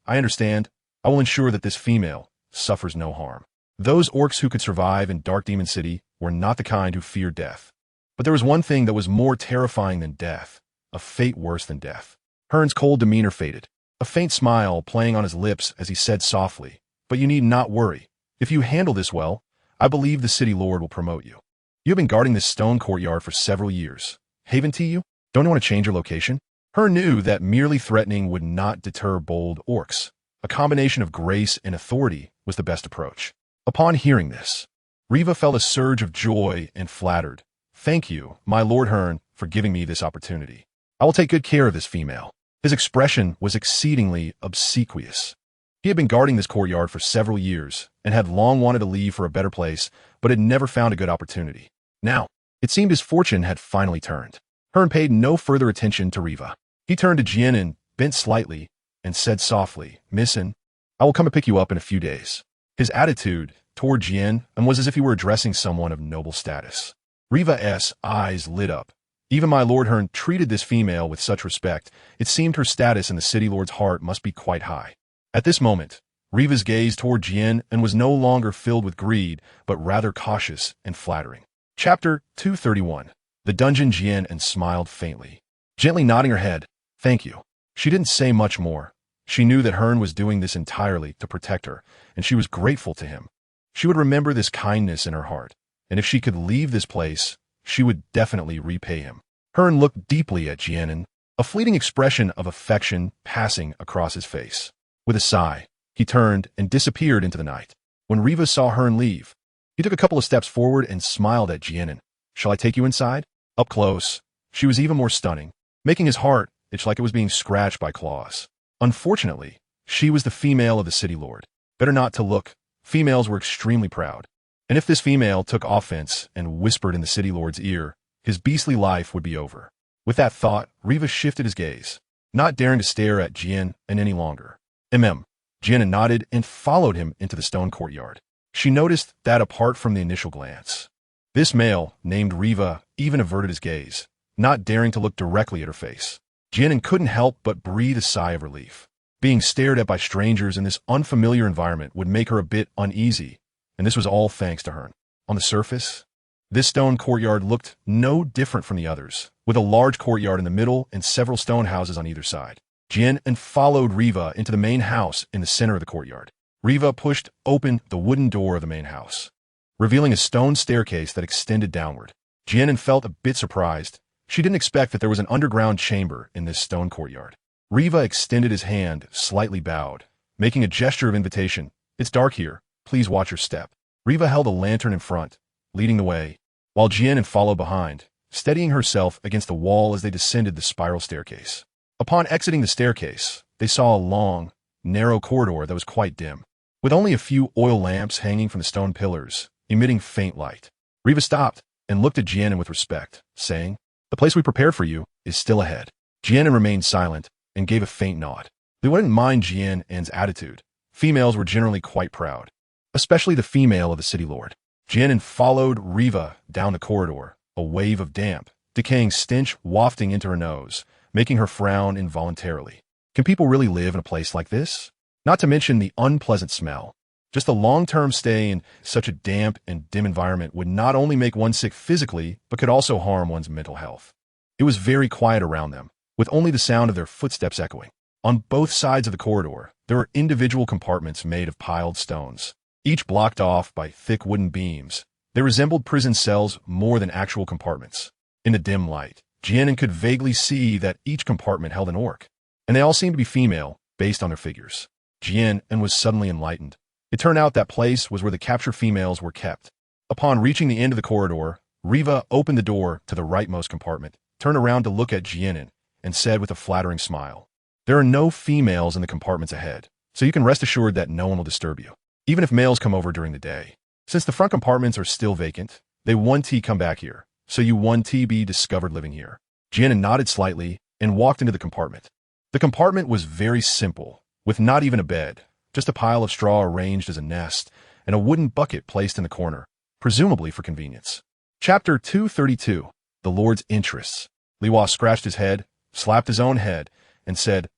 I understand. I will ensure that this female suffers no harm." Those orcs who could survive in Dark Demon City were not the kind who feared death. But there was one thing that was more terrifying than death, a fate worse than death. Hearn's cold demeanor faded, a faint smile playing on his lips as he said softly, "But you need not worry. If you handle this well, I believe the city lord will promote you. You have been guarding this stone courtyard for several years. Haven't you? Don't you want to change your location?" Hearn knew that merely threatening would not deter bold orcs. A combination of grace and authority was the best approach. Upon hearing this, Riva felt a surge of joy and flattered. "Thank you, my lord Hearn, for giving me this opportunity. I will take good care of this female." His expression was exceedingly obsequious. He had been guarding this courtyard for several years and had long wanted to leave for a better place, but had never found a good opportunity. Now, it seemed his fortune had finally turned. Hearn paid no further attention to Riva. He turned to Jian An, bent slightly, and said softly, "Miss An, I will come and pick you up in a few days." His attitude toward Jian An was as if he were addressing someone of noble status. Riva's eyes lit up. Even my Lord Hearn treated this female with such respect. It seemed her status in the city lord's heart must be quite high. At this moment, Riva's gaze toward Jian An was no longer filled with greed, but rather cautious and flattering. Chapter 231. The Dungeon. Jian An smiled faintly, gently nodding her head. Thank you. She didn't say much more. She knew that Hearn was doing this entirely to protect her, and she was grateful to him. She would remember this kindness in her heart, and if she could leave this place, she would definitely repay him. Hearn looked deeply at Jian An, a fleeting expression of affection passing across his face. With a sigh, he turned and disappeared into the night. When Riva saw Hearn leave, he took a couple of steps forward and smiled at Jian An. Shall I take you inside? Up close, she was even more stunning, making his heart itch like it was being scratched by claws. Unfortunately, she was the female of the city lord. Better not to look. Females were extremely proud. And if this female took offense and whispered in the city lord's ear, his beastly life would be over. With that thought, Riva shifted his gaze, not daring to stare at Jian An any longer. Jian An nodded and followed him into the stone courtyard. She noticed that apart from the initial glance, this male, named Riva, even averted his gaze, not daring to look directly at her face. Jian An couldn't help but breathe a sigh of relief. Being stared at by strangers in this unfamiliar environment would make her a bit uneasy, and this was all thanks to Hearn. On the surface, this stone courtyard looked no different from the others, with a large courtyard in the middle and several stone houses on either side. Jian An followed Riva into the main house in the center of the courtyard. Riva pushed open the wooden door of the main house, revealing a stone staircase that extended downward. Jian An felt a bit surprised. She didn't expect that there was an underground chamber in this stone courtyard. Riva extended his hand, slightly bowed, making a gesture of invitation. It's dark here. Please watch your step. Riva held a lantern in front, leading the way, while Jian An followed behind, steadying herself against the wall as they descended the spiral staircase. Upon exiting the staircase, they saw a long, narrow corridor that was quite dim, with only a few oil lamps hanging from the stone pillars, emitting faint light. Riva stopped and looked at Jian An with respect, saying, "The place we prepared for you is still ahead." Jian An remained silent and gave a faint nod. They wouldn't mind Jian An's attitude. Females were generally quite proud, especially the female of the city lord. Jian An followed Riva down the corridor, a wave of damp, decaying stench wafting into her nose, making her frown involuntarily. Can people really live in a place like this? Not to mention the unpleasant smell. Just a long-term stay in such a damp and dim environment would not only make one sick physically, but could also harm one's mental health. It was very quiet around them, with only the sound of their footsteps echoing. On both sides of the corridor, there were individual compartments made of piled stones, each blocked off by thick wooden beams. They resembled prison cells more than actual compartments. In the dim light, Jian An could vaguely see that each compartment held an orc, and they all seemed to be female, based on their figures. Jian An was suddenly enlightened. It turned out that place was where the captured females were kept. Upon reaching the end of the corridor, Riva opened the door to the rightmost compartment, turned around to look at Jian An, and said with a flattering smile, "There are no females in the compartments ahead, so you can rest assured that no one will disturb you, even if males come over during the day. Since the front compartments are still vacant, they won't come back here, so you won't be discovered living here." Jian An nodded slightly and walked into the compartment. The compartment was very simple, with not even a bed, just a pile of straw arranged as a nest, and a wooden bucket placed in the corner, presumably for convenience. Chapter 232. The Lord's Interests. Liwa scratched his head, slapped his own head, and said,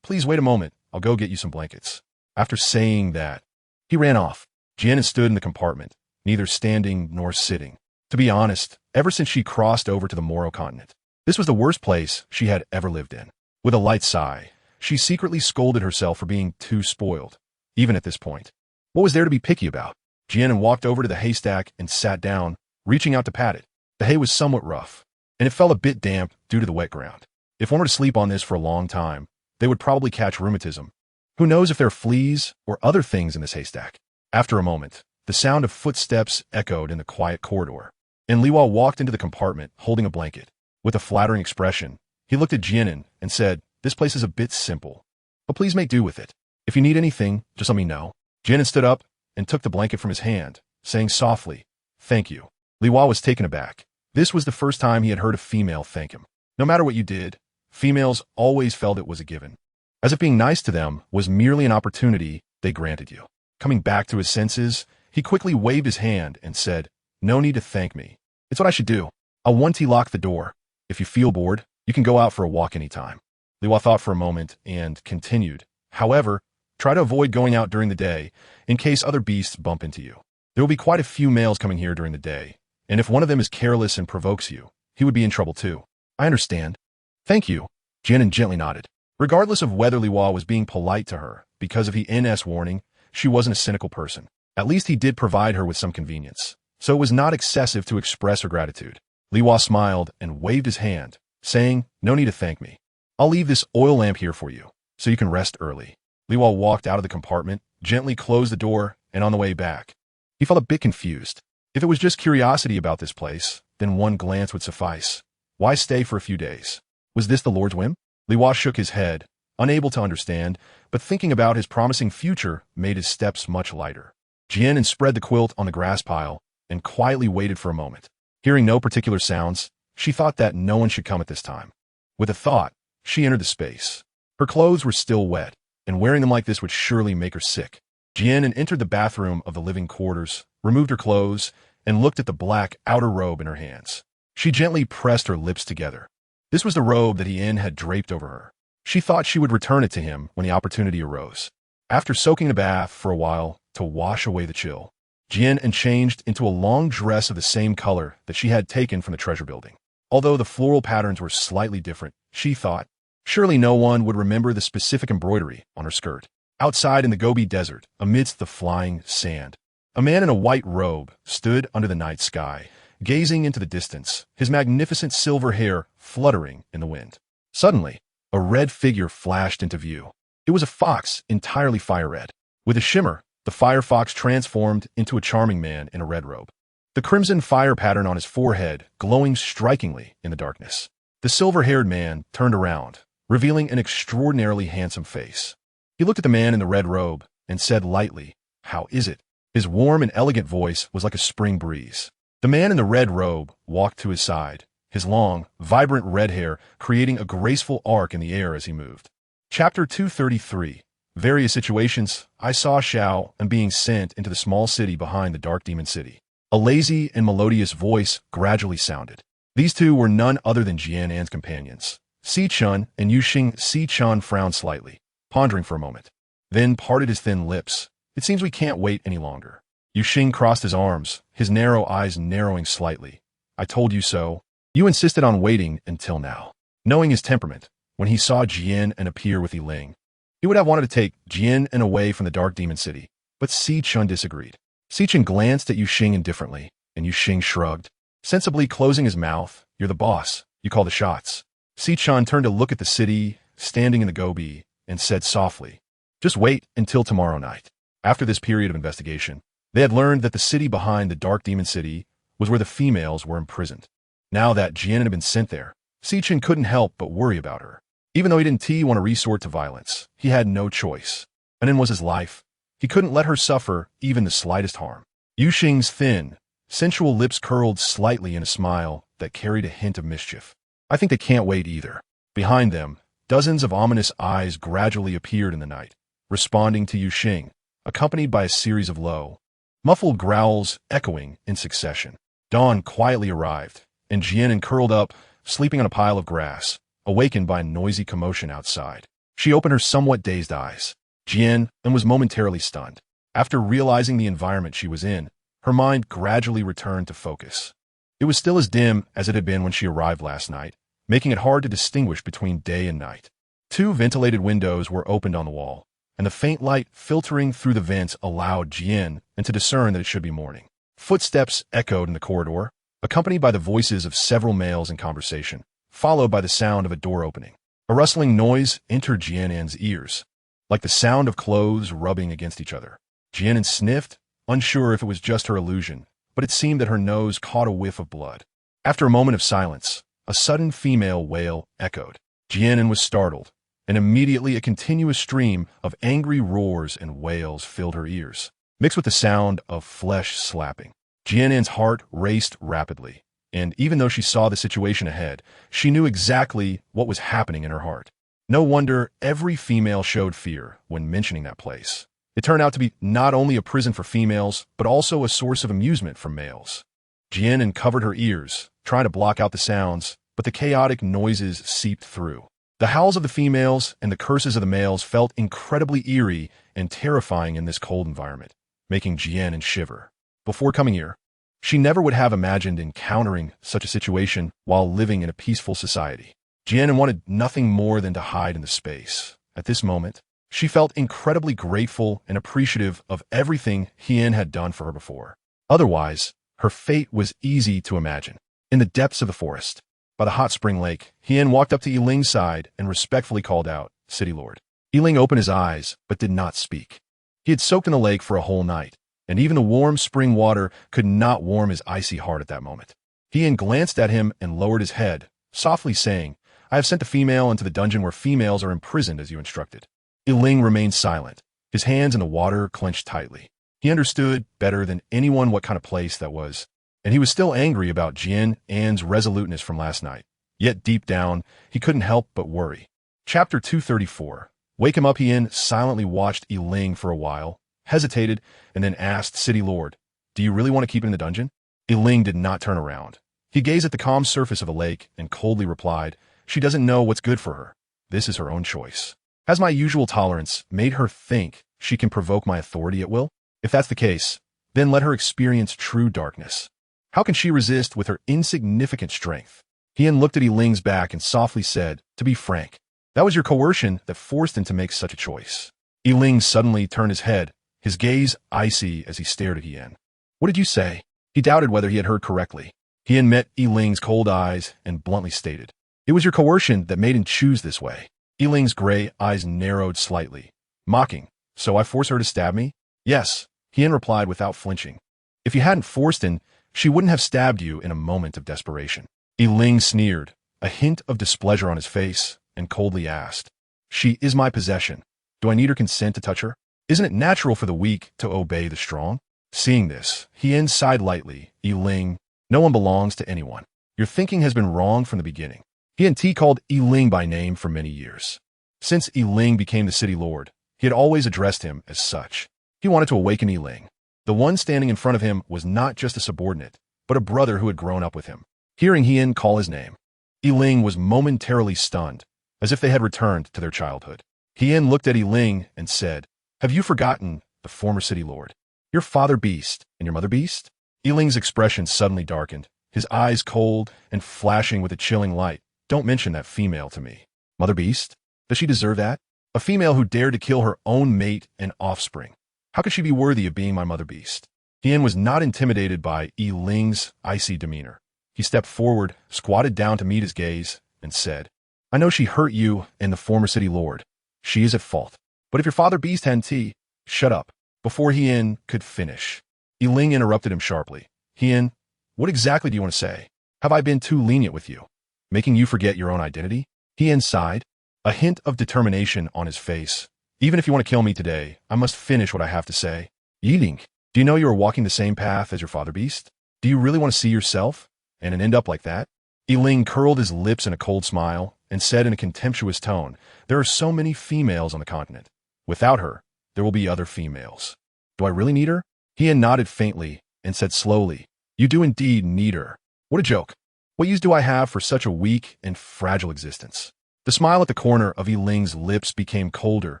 Please wait a moment, I'll go get you some blankets." After saying that, he ran off. Jian An stood in the compartment, neither standing nor sitting. To be honest, ever since she crossed over to the Moro continent, this was the worst place she had ever lived in. With a light sigh, she secretly scolded herself for being too spoiled, even at this point. What was there to be picky about? Jian An walked over to the haystack and sat down, reaching out to pat it. The hay was somewhat rough, and it felt a bit damp due to the wet ground. If one were to sleep on this for a long time, they would probably catch rheumatism. Who knows if there are fleas or other things in this haystack? After a moment, the sound of footsteps echoed in the quiet corridor, and Liwa walked into the compartment holding a blanket. With a flattering expression, he looked at Jian An and said, "This place is a bit simple, but please make do with it. If you need anything, just let me know." Jian An stood up and took the blanket from his hand, saying softly, "Thank you." Liwa was taken aback. This was the first time he had heard a female thank him. No matter what you did, females always felt it was a given, as if being nice to them was merely an opportunity they granted you. Coming back to his senses, he quickly waved his hand and said, "No need to thank me. It's It's what I should do. I'll one-T lock the door. If you feel bored, you can go out for a walk anytime. Liwa thought for a moment and continued. However, try to avoid going out during the day in case other beasts bump into you. There will be quite a few males coming here during the day, and if one of them is careless and provokes you, he would be in trouble too. I understand. Thank you. Jian An gently nodded. Regardless of whether Liwa was being polite to her because of the NS warning, she wasn't a cynical person. At least he did provide her with some convenience, so it was not excessive to express her gratitude. Liwa smiled and waved his hand, saying, "No need to thank me. I'll leave this oil lamp here for you, so you can rest early." Liwa walked out of the compartment, gently closed the door, and on the way back, he felt a bit confused. If it was just curiosity about this place, then one glance would suffice. Why stay for a few days? Was this the Lord's whim? Liwa shook his head, unable to understand, but thinking about his promising future made his steps much lighter. Jian An spread the quilt on the grass pile and quietly waited for a moment. Hearing no particular sounds, she thought that no one should come at this time. With a thought, she entered the space. Her clothes were still wet, and wearing them like this would surely make her sick. Jian An entered the bathroom of the living quarters, removed her clothes, and looked at the black outer robe in her hands. She gently pressed her lips together. This was the robe that Jian had draped over her. She thought she would return it to him when the opportunity arose. After soaking the bath for a while to wash away the chill, Jian An changed into a long dress of the same color that she had taken from the treasure building. Although the floral patterns were slightly different, she thought, surely no one would remember the specific embroidery on her skirt. Outside in the Gobi Desert, amidst the flying sand, a man in a white robe stood under the night sky, gazing into the distance, his magnificent silver hair fluttering in the wind. Suddenly, a red figure flashed into view. It was a fox, entirely fire red. With a shimmer, the fire fox transformed into a charming man in a red robe. The crimson fire pattern on his forehead glowing strikingly in the darkness. The silver-haired man turned around, revealing an extraordinarily handsome face. He looked at the man in the red robe and said lightly, "How is it?" His warm and elegant voice was like a spring breeze. The man in the red robe walked to his side, his long, vibrant red hair creating a graceful arc in the air as he moved. Chapter 233. Various situations. I saw Xiao and being sent into the small city behind the dark demon city. A lazy and melodious voice gradually sounded. These two were none other than Jian An's companions. Si Chun and Yu Xing. Si Chun frowned slightly, pondering for a moment, then parted his thin lips. It seems we can't wait any longer. Yu Xing crossed his arms, his narrow eyes narrowing slightly. I told you so. You insisted on waiting until now. Knowing his temperament, when he saw Jian An appear with Yiling, he would have wanted to take Jian An away from the dark demon city, but Si Chun disagreed. Si Chun glanced at Yu Xing indifferently, and Yu Xing shrugged, sensibly closing his mouth. You're the boss. You call the shots. Si Chun turned to look at the city, standing in the Gobi, and said softly, just wait until tomorrow night. After this period of investigation, they had learned that the city behind the dark demon city was where the females were imprisoned. Now that Jian An had been sent there, Si Chun couldn't help but worry about her. Even though he didn't want to resort to violence, he had no choice. An was his life. He couldn't let her suffer even the slightest harm. Yu Xing's thin, sensual lips curled slightly in a smile that carried a hint of mischief. I think they can't wait either. Behind them, dozens of ominous eyes gradually appeared in the night, responding to Yu Xing, accompanied by a series of low, muffled growls echoing in succession. Dawn quietly arrived, and Jian An curled up, sleeping on a pile of grass, awakened by a noisy commotion outside. She opened her somewhat dazed eyes. Jian An was momentarily stunned. After realizing the environment she was in, her mind gradually returned to focus. It was still as dim as it had been when she arrived last night, making it hard to distinguish between day and night. 2 ventilated windows were opened on the wall, and the faint light filtering through the vents allowed Jian An to discern that it should be morning. Footsteps echoed in the corridor, accompanied by the voices of several males in conversation, followed by the sound of a door opening. A rustling noise entered Jian An's ears, like the sound of clothes rubbing against each other. Jian An sniffed, unsure if it was just her illusion, but it seemed that her nose caught a whiff of blood. After a moment of silence, a sudden female wail echoed. Jian An was startled, and immediately a continuous stream of angry roars and wails filled her ears, mixed with the sound of flesh slapping. Jian An's heart raced rapidly, and even though she saw the situation ahead, she knew exactly what was happening in her heart. No wonder every female showed fear when mentioning that place. It turned out to be not only a prison for females, but also a source of amusement for males. Jian An covered her ears, trying to block out the sounds, but the chaotic noises seeped through. The howls of the females and the curses of the males felt incredibly eerie and terrifying in this cold environment, making Jian An shiver. Before coming here, she never would have imagined encountering such a situation while living in a peaceful society. Jian An wanted nothing more than to hide in the space. At this moment, she felt incredibly grateful and appreciative of everything Jian had done for her before. Otherwise, her fate was easy to imagine. In the depths of the forest, by the hot spring lake, Jian walked up to Yiling's side and respectfully called out, "City Lord." Yiling opened his eyes, but did not speak. He had soaked in the lake for a whole night, and even the warm spring water could not warm his icy heart at that moment. Jian glanced at him and lowered his head, softly saying, "I have sent a female into the dungeon where females are imprisoned as you instructed." Yiling remained silent, his hands in the water clenched tightly. He understood better than anyone what kind of place that was, and he was still angry about Jian An's resoluteness from last night. Yet deep down, he couldn't help but worry. Chapter 234. Wake him up. Jian silently watched Yiling for a while, hesitated, and then asked, "City Lord, do you really want to keep it in the dungeon?" Yiling did not turn around. He gazed at the calm surface of the lake and coldly replied, "She doesn't know what's good for her. This is her own choice. Has my usual tolerance made her think she can provoke my authority at will? If that's the case, then let her experience true darkness. How can she resist with her insignificant strength?" Jian looked at Yiling's back and softly said, "To be frank, that was your coercion that forced him to make such a choice." Yiling suddenly turned his head, his gaze icy as he stared at Jian. "What did you say?" He doubted whether he had heard correctly. Jian met Yiling's cold eyes and bluntly stated, "It was your coercion that made him choose this way." Yiling's gray eyes narrowed slightly, mocking, "So I forced her to stab me?" "Yes," Jian replied without flinching. "If you hadn't forced him, she wouldn't have stabbed you in a moment of desperation." Yiling sneered, a hint of displeasure on his face, and coldly asked, "She is my possession. Do I need her consent to touch her? Isn't it natural for the weak to obey the strong?" Seeing this, Jian sighed lightly. "Yiling, no one belongs to anyone. Your thinking has been wrong from the beginning." He called Yiling by name for many years. Since Yiling became the city lord, he had always addressed him as such. He wanted to awaken Yiling. The one standing in front of him was not just a subordinate, but a brother who had grown up with him. Hearing Jian call his name, Yiling was momentarily stunned, as if they had returned to their childhood. Jian looked at Yiling and said, "Have you forgotten the former city lord? Your father beast and your mother beast?" Yiling's expression suddenly darkened, his eyes cold and flashing with a chilling light. "Don't mention that female to me." "Mother beast? Does she deserve that? A female who dared to kill her own mate and offspring. How could she be worthy of being my mother beast?" Jian was not intimidated by Yiling's icy demeanor. He stepped forward, squatted down to meet his gaze, and said, "I know she hurt you and the former city lord. She is at fault. But if your father beast hadn't shut up." Before Jian could finish, Yiling interrupted him sharply. "Jian, what exactly do you want to say? Have I been too lenient with you, making you forget your own identity?" Jian sighed, a hint of determination on his face. "Even if you want to kill me today, I must finish what I have to say. Yiling, do you know you are walking the same path as your father beast? Do you really want to see yourself and end up like that?" Yiling curled his lips in a cold smile and said in a contemptuous tone, "There are so many females on the continent. Without her, there will be other females. Do I really need her?" Jian nodded faintly and said slowly, "You do indeed need her." "What a joke. What use do I have for such a weak and fragile existence?" The smile at the corner of Yiling's lips became colder,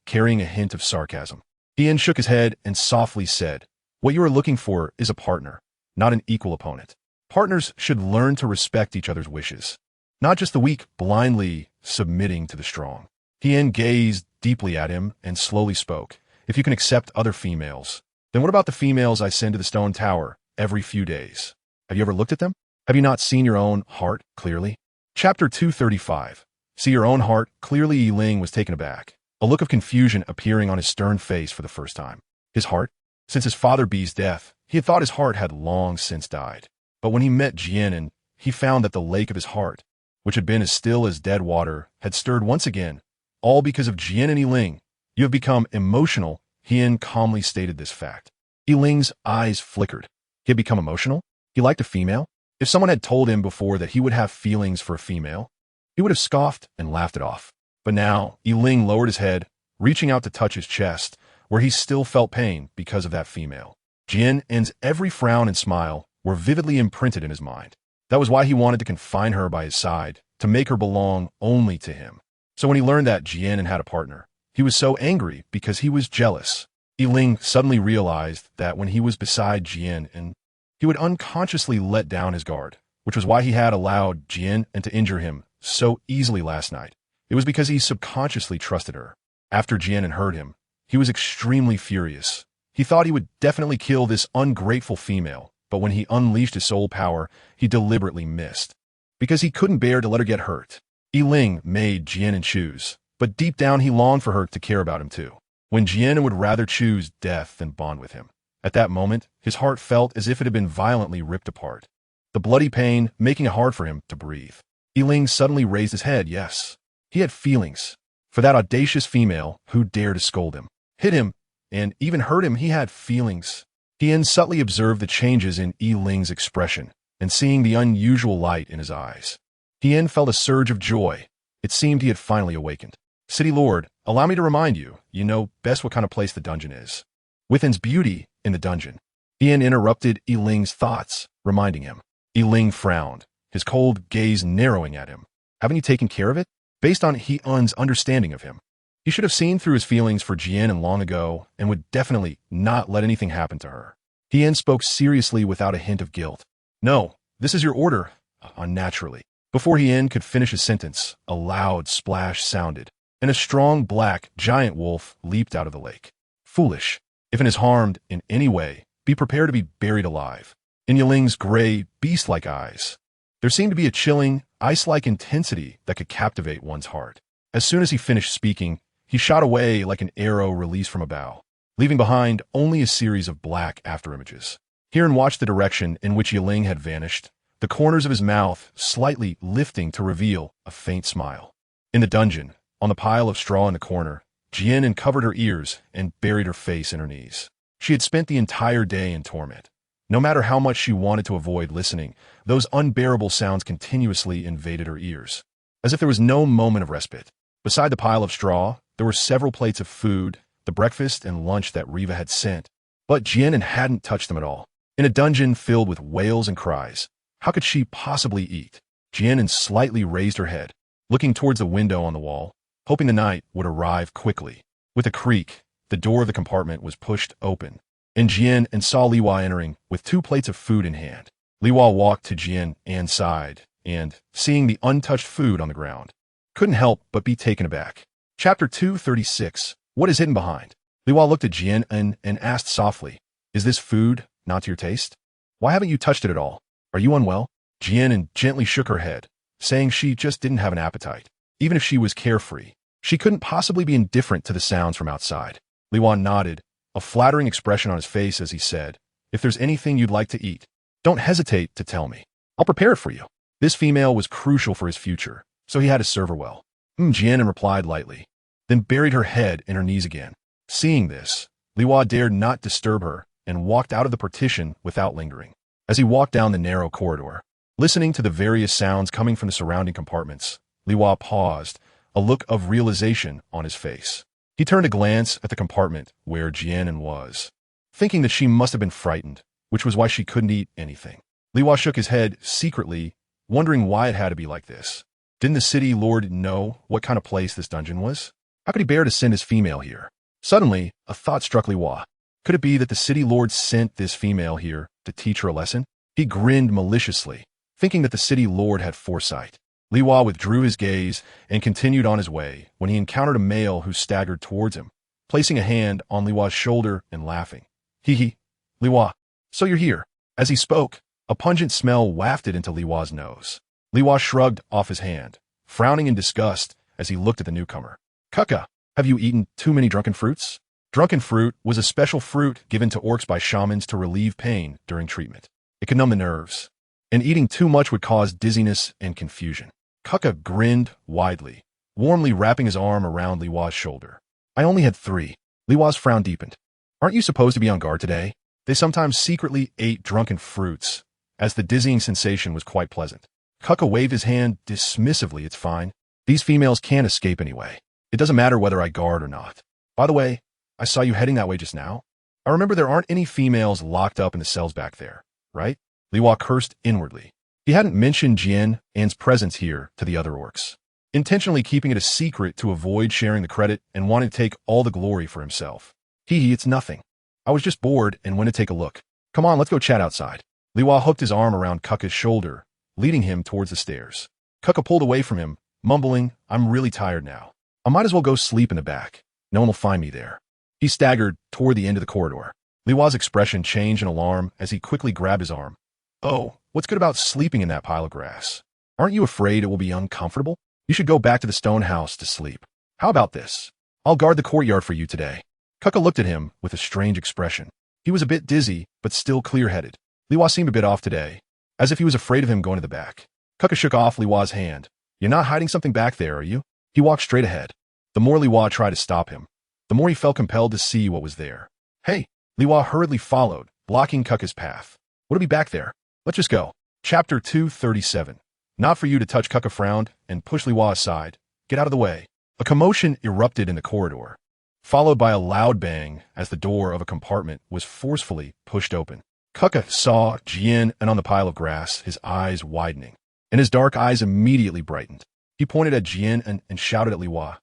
carrying a hint of sarcasm. Jian shook his head and softly said, "What you are looking for is a partner, not an equal opponent. Partners should learn to respect each other's wishes, not just the weak blindly submitting to the strong." Jian gazed deeply at him and slowly spoke, "If you can accept other females, then what about the females I send to the stone tower every few days? Have you ever looked at them? Have you not seen your own heart clearly?" Chapter 235. See your own heart clearly. Yiling was taken aback, a look of confusion appearing on his stern face for the first time. His heart? Since his father bee's death, he had thought his heart had long since died. But when he met Jian An, he found that the lake of his heart, which had been as still as dead water, had stirred once again, all because of Jian and Yiling. "You have become emotional," Jian calmly stated this fact. Yiling's eyes flickered. He had become emotional? He liked a female? If someone had told him before that he would have feelings for a female, he would have scoffed and laughed it off. But now, Yiling lowered his head, reaching out to touch his chest, where he still felt pain because of that female. Jian An's every frown and smile were vividly imprinted in his mind. That was why he wanted to confine her by his side, to make her belong only to him. So when he learned that Jian An had a partner, he was so angry because he was jealous. Yiling suddenly realized that when he was beside Jian An, he would unconsciously let down his guard, which was why he had allowed Jian An to injure him so easily last night. It was because he subconsciously trusted her. After Jian An heard him, he was extremely furious. He thought he would definitely kill this ungrateful female, but when he unleashed his soul power, he deliberately missed. Because he couldn't bear to let her get hurt. Yiling made Jian An choose, but deep down he longed for her to care about him too. When Jian An would rather choose death than bond with him. At that moment, his heart felt as if it had been violently ripped apart. The bloody pain making it hard for him to breathe. Yiling suddenly raised his head, yes. He had feelings. For that audacious female who dared to scold him, hit him, and even hurt him, he had feelings. Jian subtly observed the changes in Yiling's expression, and seeing the unusual light in his eyes. Jian felt a surge of joy. It seemed he had finally awakened. City Lord, allow me to remind you, you know best what kind of place the dungeon is. Within's beauty in the dungeon. Jian interrupted Yiling's thoughts, reminding him. Yiling frowned, his cold gaze narrowing at him. Haven't you taken care of it? Based on Jian's understanding of him, he should have seen through his feelings for Jian An long ago and would definitely not let anything happen to her. Jian spoke seriously without a hint of guilt. No, this is your order, unnaturally. Before Jian could finish his sentence, a loud splash sounded, and a strong black giant wolf leaped out of the lake. Foolish. If it is harmed in any way, be prepared to be buried alive. In Yiling's gray, beast-like eyes, there seemed to be a chilling, ice-like intensity that could captivate one's heart. As soon as he finished speaking, he shot away like an arrow released from a bow, leaving behind only a series of black afterimages. Hiran watched the direction in which Yiling had vanished, the corners of his mouth slightly lifting to reveal a faint smile. In the dungeon, on the pile of straw in the corner, Jian An covered her ears and buried her face in her knees. She had spent the entire day in torment. No matter how much she wanted to avoid listening, those unbearable sounds continuously invaded her ears, as if there was no moment of respite. Beside the pile of straw, there were several plates of food, the breakfast and lunch that Riva had sent, but Jian An hadn't touched them at all. In a dungeon filled with wails and cries, how could she possibly eat? Jian An slightly raised her head, looking towards the window on the wall, hoping the night would arrive quickly. With a creak, the door of the compartment was pushed open, and Jian An saw Liwa entering with 2 plates of food in hand. Liwa walked to Jian An's side, and, seeing the untouched food on the ground, couldn't help but be taken aback. Chapter 236. What is hidden behind? Liwa looked at Jian An and asked softly, is this food not to your taste? Why haven't you touched it at all? Are you unwell? Jian An gently shook her head, saying she just didn't have an appetite. Even if she was carefree, she couldn't possibly be indifferent to the sounds from outside. Liwa nodded, a flattering expression on his face as he said, if there's anything you'd like to eat, don't hesitate to tell me. I'll prepare it for you. This female was crucial for his future, so he had to serve her well. Jian An replied lightly, then buried her head in her knees again. Seeing this, Liwa dared not disturb her and walked out of the partition without lingering. As he walked down the narrow corridor, listening to the various sounds coming from the surrounding compartments, Liwa paused, a look of realization on his face. He turned a glance at the compartment where Jian An was, thinking that she must have been frightened, which was why she couldn't eat anything. Liwa shook his head secretly, wondering why it had to be like this. Didn't the city lord know what kind of place this dungeon was? How could he bear to send his female here? Suddenly, a thought struck Liwa. Could it be that the city lord sent this female here to teach her a lesson? He grinned maliciously, thinking that the city lord had foresight. Liwa withdrew his gaze and continued on his way when he encountered a male who staggered towards him, placing a hand on Liwa's shoulder and laughing. Hee, Liwa, so you're here. As he spoke, a pungent smell wafted into Liwa's nose. Liwa shrugged off his hand, frowning in disgust as he looked at the newcomer. Kuka, have you eaten too many drunken fruits? Drunken fruit was a special fruit given to orcs by shamans to relieve pain during treatment. It could numb the nerves, and eating too much would cause dizziness and confusion. Kuka grinned widely, warmly wrapping his arm around Liwa's shoulder. I only had 3. Liwa's frown deepened. Aren't you supposed to be on guard today? They sometimes secretly ate drunken fruits, as the dizzying sensation was quite pleasant. Kuka waved his hand dismissively. It's fine. These females can't escape anyway. It doesn't matter whether I guard or not. By the way, I saw you heading that way just now. I remember there aren't any females locked up in the cells back there, right? Li Hua cursed inwardly. He hadn't mentioned Jian An's presence here to the other orcs, intentionally keeping it a secret to avoid sharing the credit and wanting to take all the glory for himself. It's nothing. I was just bored and went to take a look. Come on, let's go chat outside. Li Hua hooked his arm around Kaka's shoulder, leading him towards the stairs. Kaka pulled away from him, mumbling, I'm really tired now. I might as well go sleep in the back. No one will find me there. He staggered toward the end of the corridor. Li Hua's expression changed in alarm as he quickly grabbed his arm. Oh, what's good about sleeping in that pile of grass? Aren't you afraid it will be uncomfortable? You should go back to the stone house to sleep. How about this? I'll guard the courtyard for you today. Kaka looked at him with a strange expression. He was a bit dizzy, but still clear-headed. Li Hua seemed a bit off today, as if he was afraid of him going to the back. Kaka shook off Li Hua's hand. You're not hiding something back there, are you? He walked straight ahead. The more Li Hua tried to stop him, the more he felt compelled to see what was there. Hey! Li Hua hurriedly followed, blocking Kaka's path. What'll be back there? Let's just go. Chapter 237. Not for you to touch. Kaka frowned and pushed Li Hua aside. Get out of the way. A commotion erupted in the corridor, followed by a loud bang as the door of a compartment was forcefully pushed open. Kaka saw Jian An on the pile of grass, his eyes widening, and his dark eyes immediately brightened. He pointed at Jian An and shouted at Li Hua.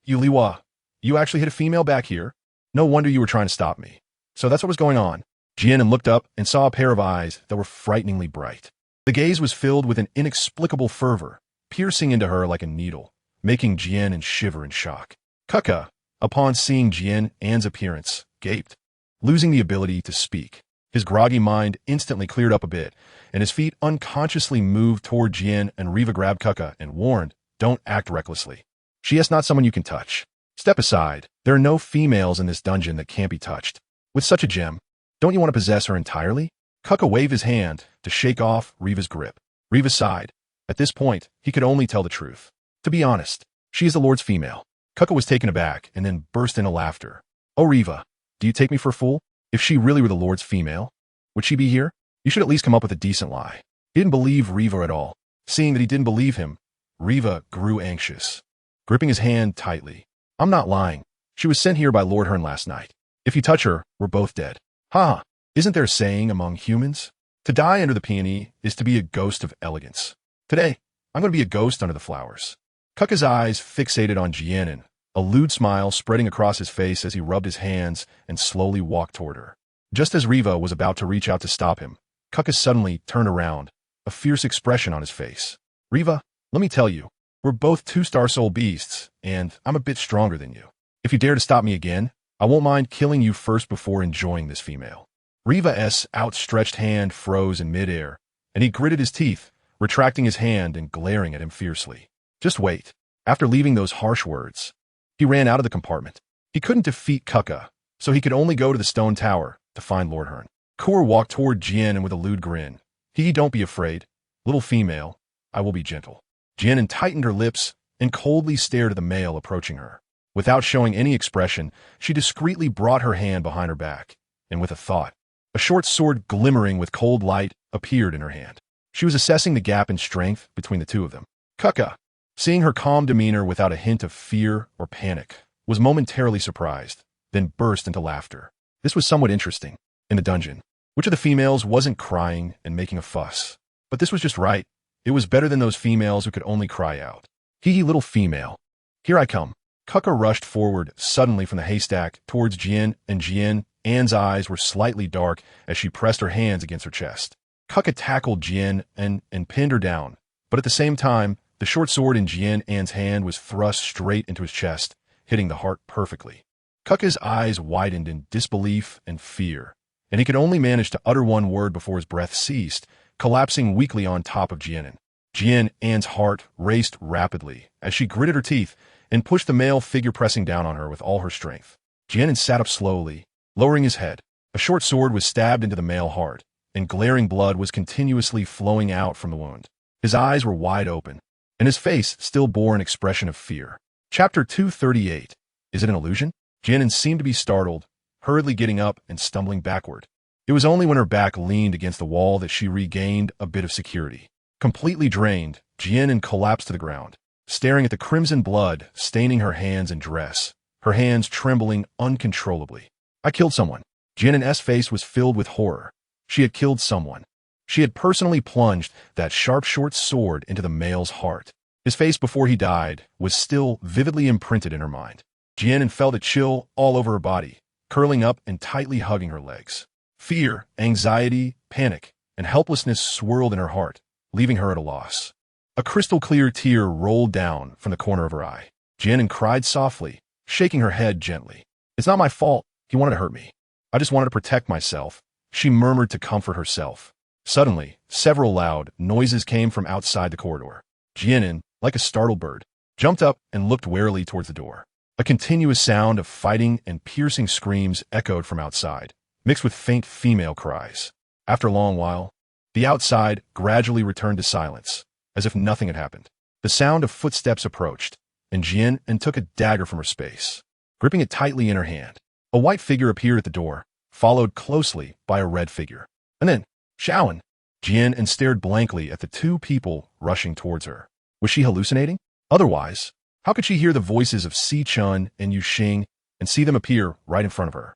Li Hua, you actually hit a female back here? No wonder you were trying to stop me. So that's what was going on. Jian An looked up and saw a pair of eyes that were frighteningly bright. The gaze was filled with an inexplicable fervor, piercing into her like a needle, making Jian An shiver in shock. Kaka, upon seeing Jian An's appearance, gaped, losing the ability to speak. His groggy mind instantly cleared up a bit, and his feet unconsciously moved toward Jian, and Riva grabbed Kaka and warned, don't act recklessly. She is not someone you can touch. Step aside. There are no females in this dungeon that can't be touched. With such a gem, don't you want to possess her entirely? Kaka waved his hand to shake off Riva's grip. Riva sighed. At this point, he could only tell the truth. To be honest, she is the Lord's female. Kaka was taken aback and then burst into laughter. Oh, Riva, do you take me for a fool? If she really were the Lord's female, would she be here? You should at least come up with a decent lie. He didn't believe Riva at all. Seeing that he didn't believe him, Riva grew anxious, gripping his hand tightly. I'm not lying. She was sent here by Lord Hearn last night. If you touch her, we're both dead. Ha! Isn't there a saying among humans? To die under the peony is to be a ghost of elegance. Today, I'm going to be a ghost under the flowers. Kaka's eyes fixated on Jian An, a lewd smile spreading across his face as he rubbed his hands and slowly walked toward her. Just as Riva was about to reach out to stop him, Kaka suddenly turned around, a fierce expression on his face. Riva, let me tell you, we're both two-star soul beasts, and I'm a bit stronger than you. If you dare to stop me again, I won't mind killing you first before enjoying this female. Riva's outstretched hand froze in midair, and he gritted his teeth, retracting his hand and glaring at him fiercely. Just wait. After leaving those harsh words, he ran out of the compartment. He couldn't defeat Kaka, so he could only go to the stone tower to find Lord Hearn. Kur walked toward Jian An with a lewd grin. Don't be afraid. Little female, I will be gentle. Jian An tightened her lips and coldly stared at the male approaching her. Without showing any expression, she discreetly brought her hand behind her back, and with a thought, a short sword glimmering with cold light appeared in her hand. She was assessing the gap in strength between the two of them. Kaka, seeing her calm demeanor without a hint of fear or panic, was momentarily surprised, then burst into laughter. This was somewhat interesting. In the dungeon, which of the females wasn't crying and making a fuss? But this was just right. It was better than those females who could only cry out. Little female. Here I come. Kaka rushed forward suddenly from the haystack towards Jian, and Jian An's eyes were slightly dark as she pressed her hands against her chest. Kaka tackled Jian and pinned her down, but at the same time, the short sword in Jian An's hand was thrust straight into his chest, hitting the heart perfectly. Kaka's eyes widened in disbelief and fear, and he could only manage to utter one word before his breath ceased, collapsing weakly on top of Jian An. Jian An's heart raced rapidly as she gritted her teeth and pushed the male figure pressing down on her with all her strength. Jian An sat up slowly, lowering his head. A short sword was stabbed into the male heart, and glaring blood was continuously flowing out from the wound. His eyes were wide open, and his face still bore an expression of fear. Chapter 238. Is it an illusion? Jian An seemed to be startled, hurriedly getting up and stumbling backward. It was only when her back leaned against the wall that she regained a bit of security. Completely drained, Jian An collapsed to the ground, staring at the crimson blood staining her hands and dress, her hands trembling uncontrollably. I killed someone. Jian An's face was filled with horror. She had killed someone. She had personally plunged that sharp short sword into the male's heart. His face before he died was still vividly imprinted in her mind. Jian An felt a chill all over her body, curling up and tightly hugging her legs. Fear, anxiety, panic, and helplessness swirled in her heart, leaving her at a loss. A crystal-clear tear rolled down from the corner of her eye. Jian An cried softly, shaking her head gently. "It's not my fault. He wanted to hurt me. I just wanted to protect myself," she murmured to comfort herself. Suddenly, several loud noises came from outside the corridor. Jian An, like a startled bird, jumped up and looked warily towards the door. A continuous sound of fighting and piercing screams echoed from outside, mixed with faint female cries. After a long while, the outside gradually returned to silence, as if nothing had happened. The sound of footsteps approached, and Jian An took a dagger from her space, gripping it tightly in her hand. A white figure appeared at the door, followed closely by a red figure. And then, Xiaoan! Jian An stared blankly at the two people rushing towards her. Was she hallucinating? Otherwise, how could she hear the voices of Si Chun and Yu Xing and see them appear right in front of her?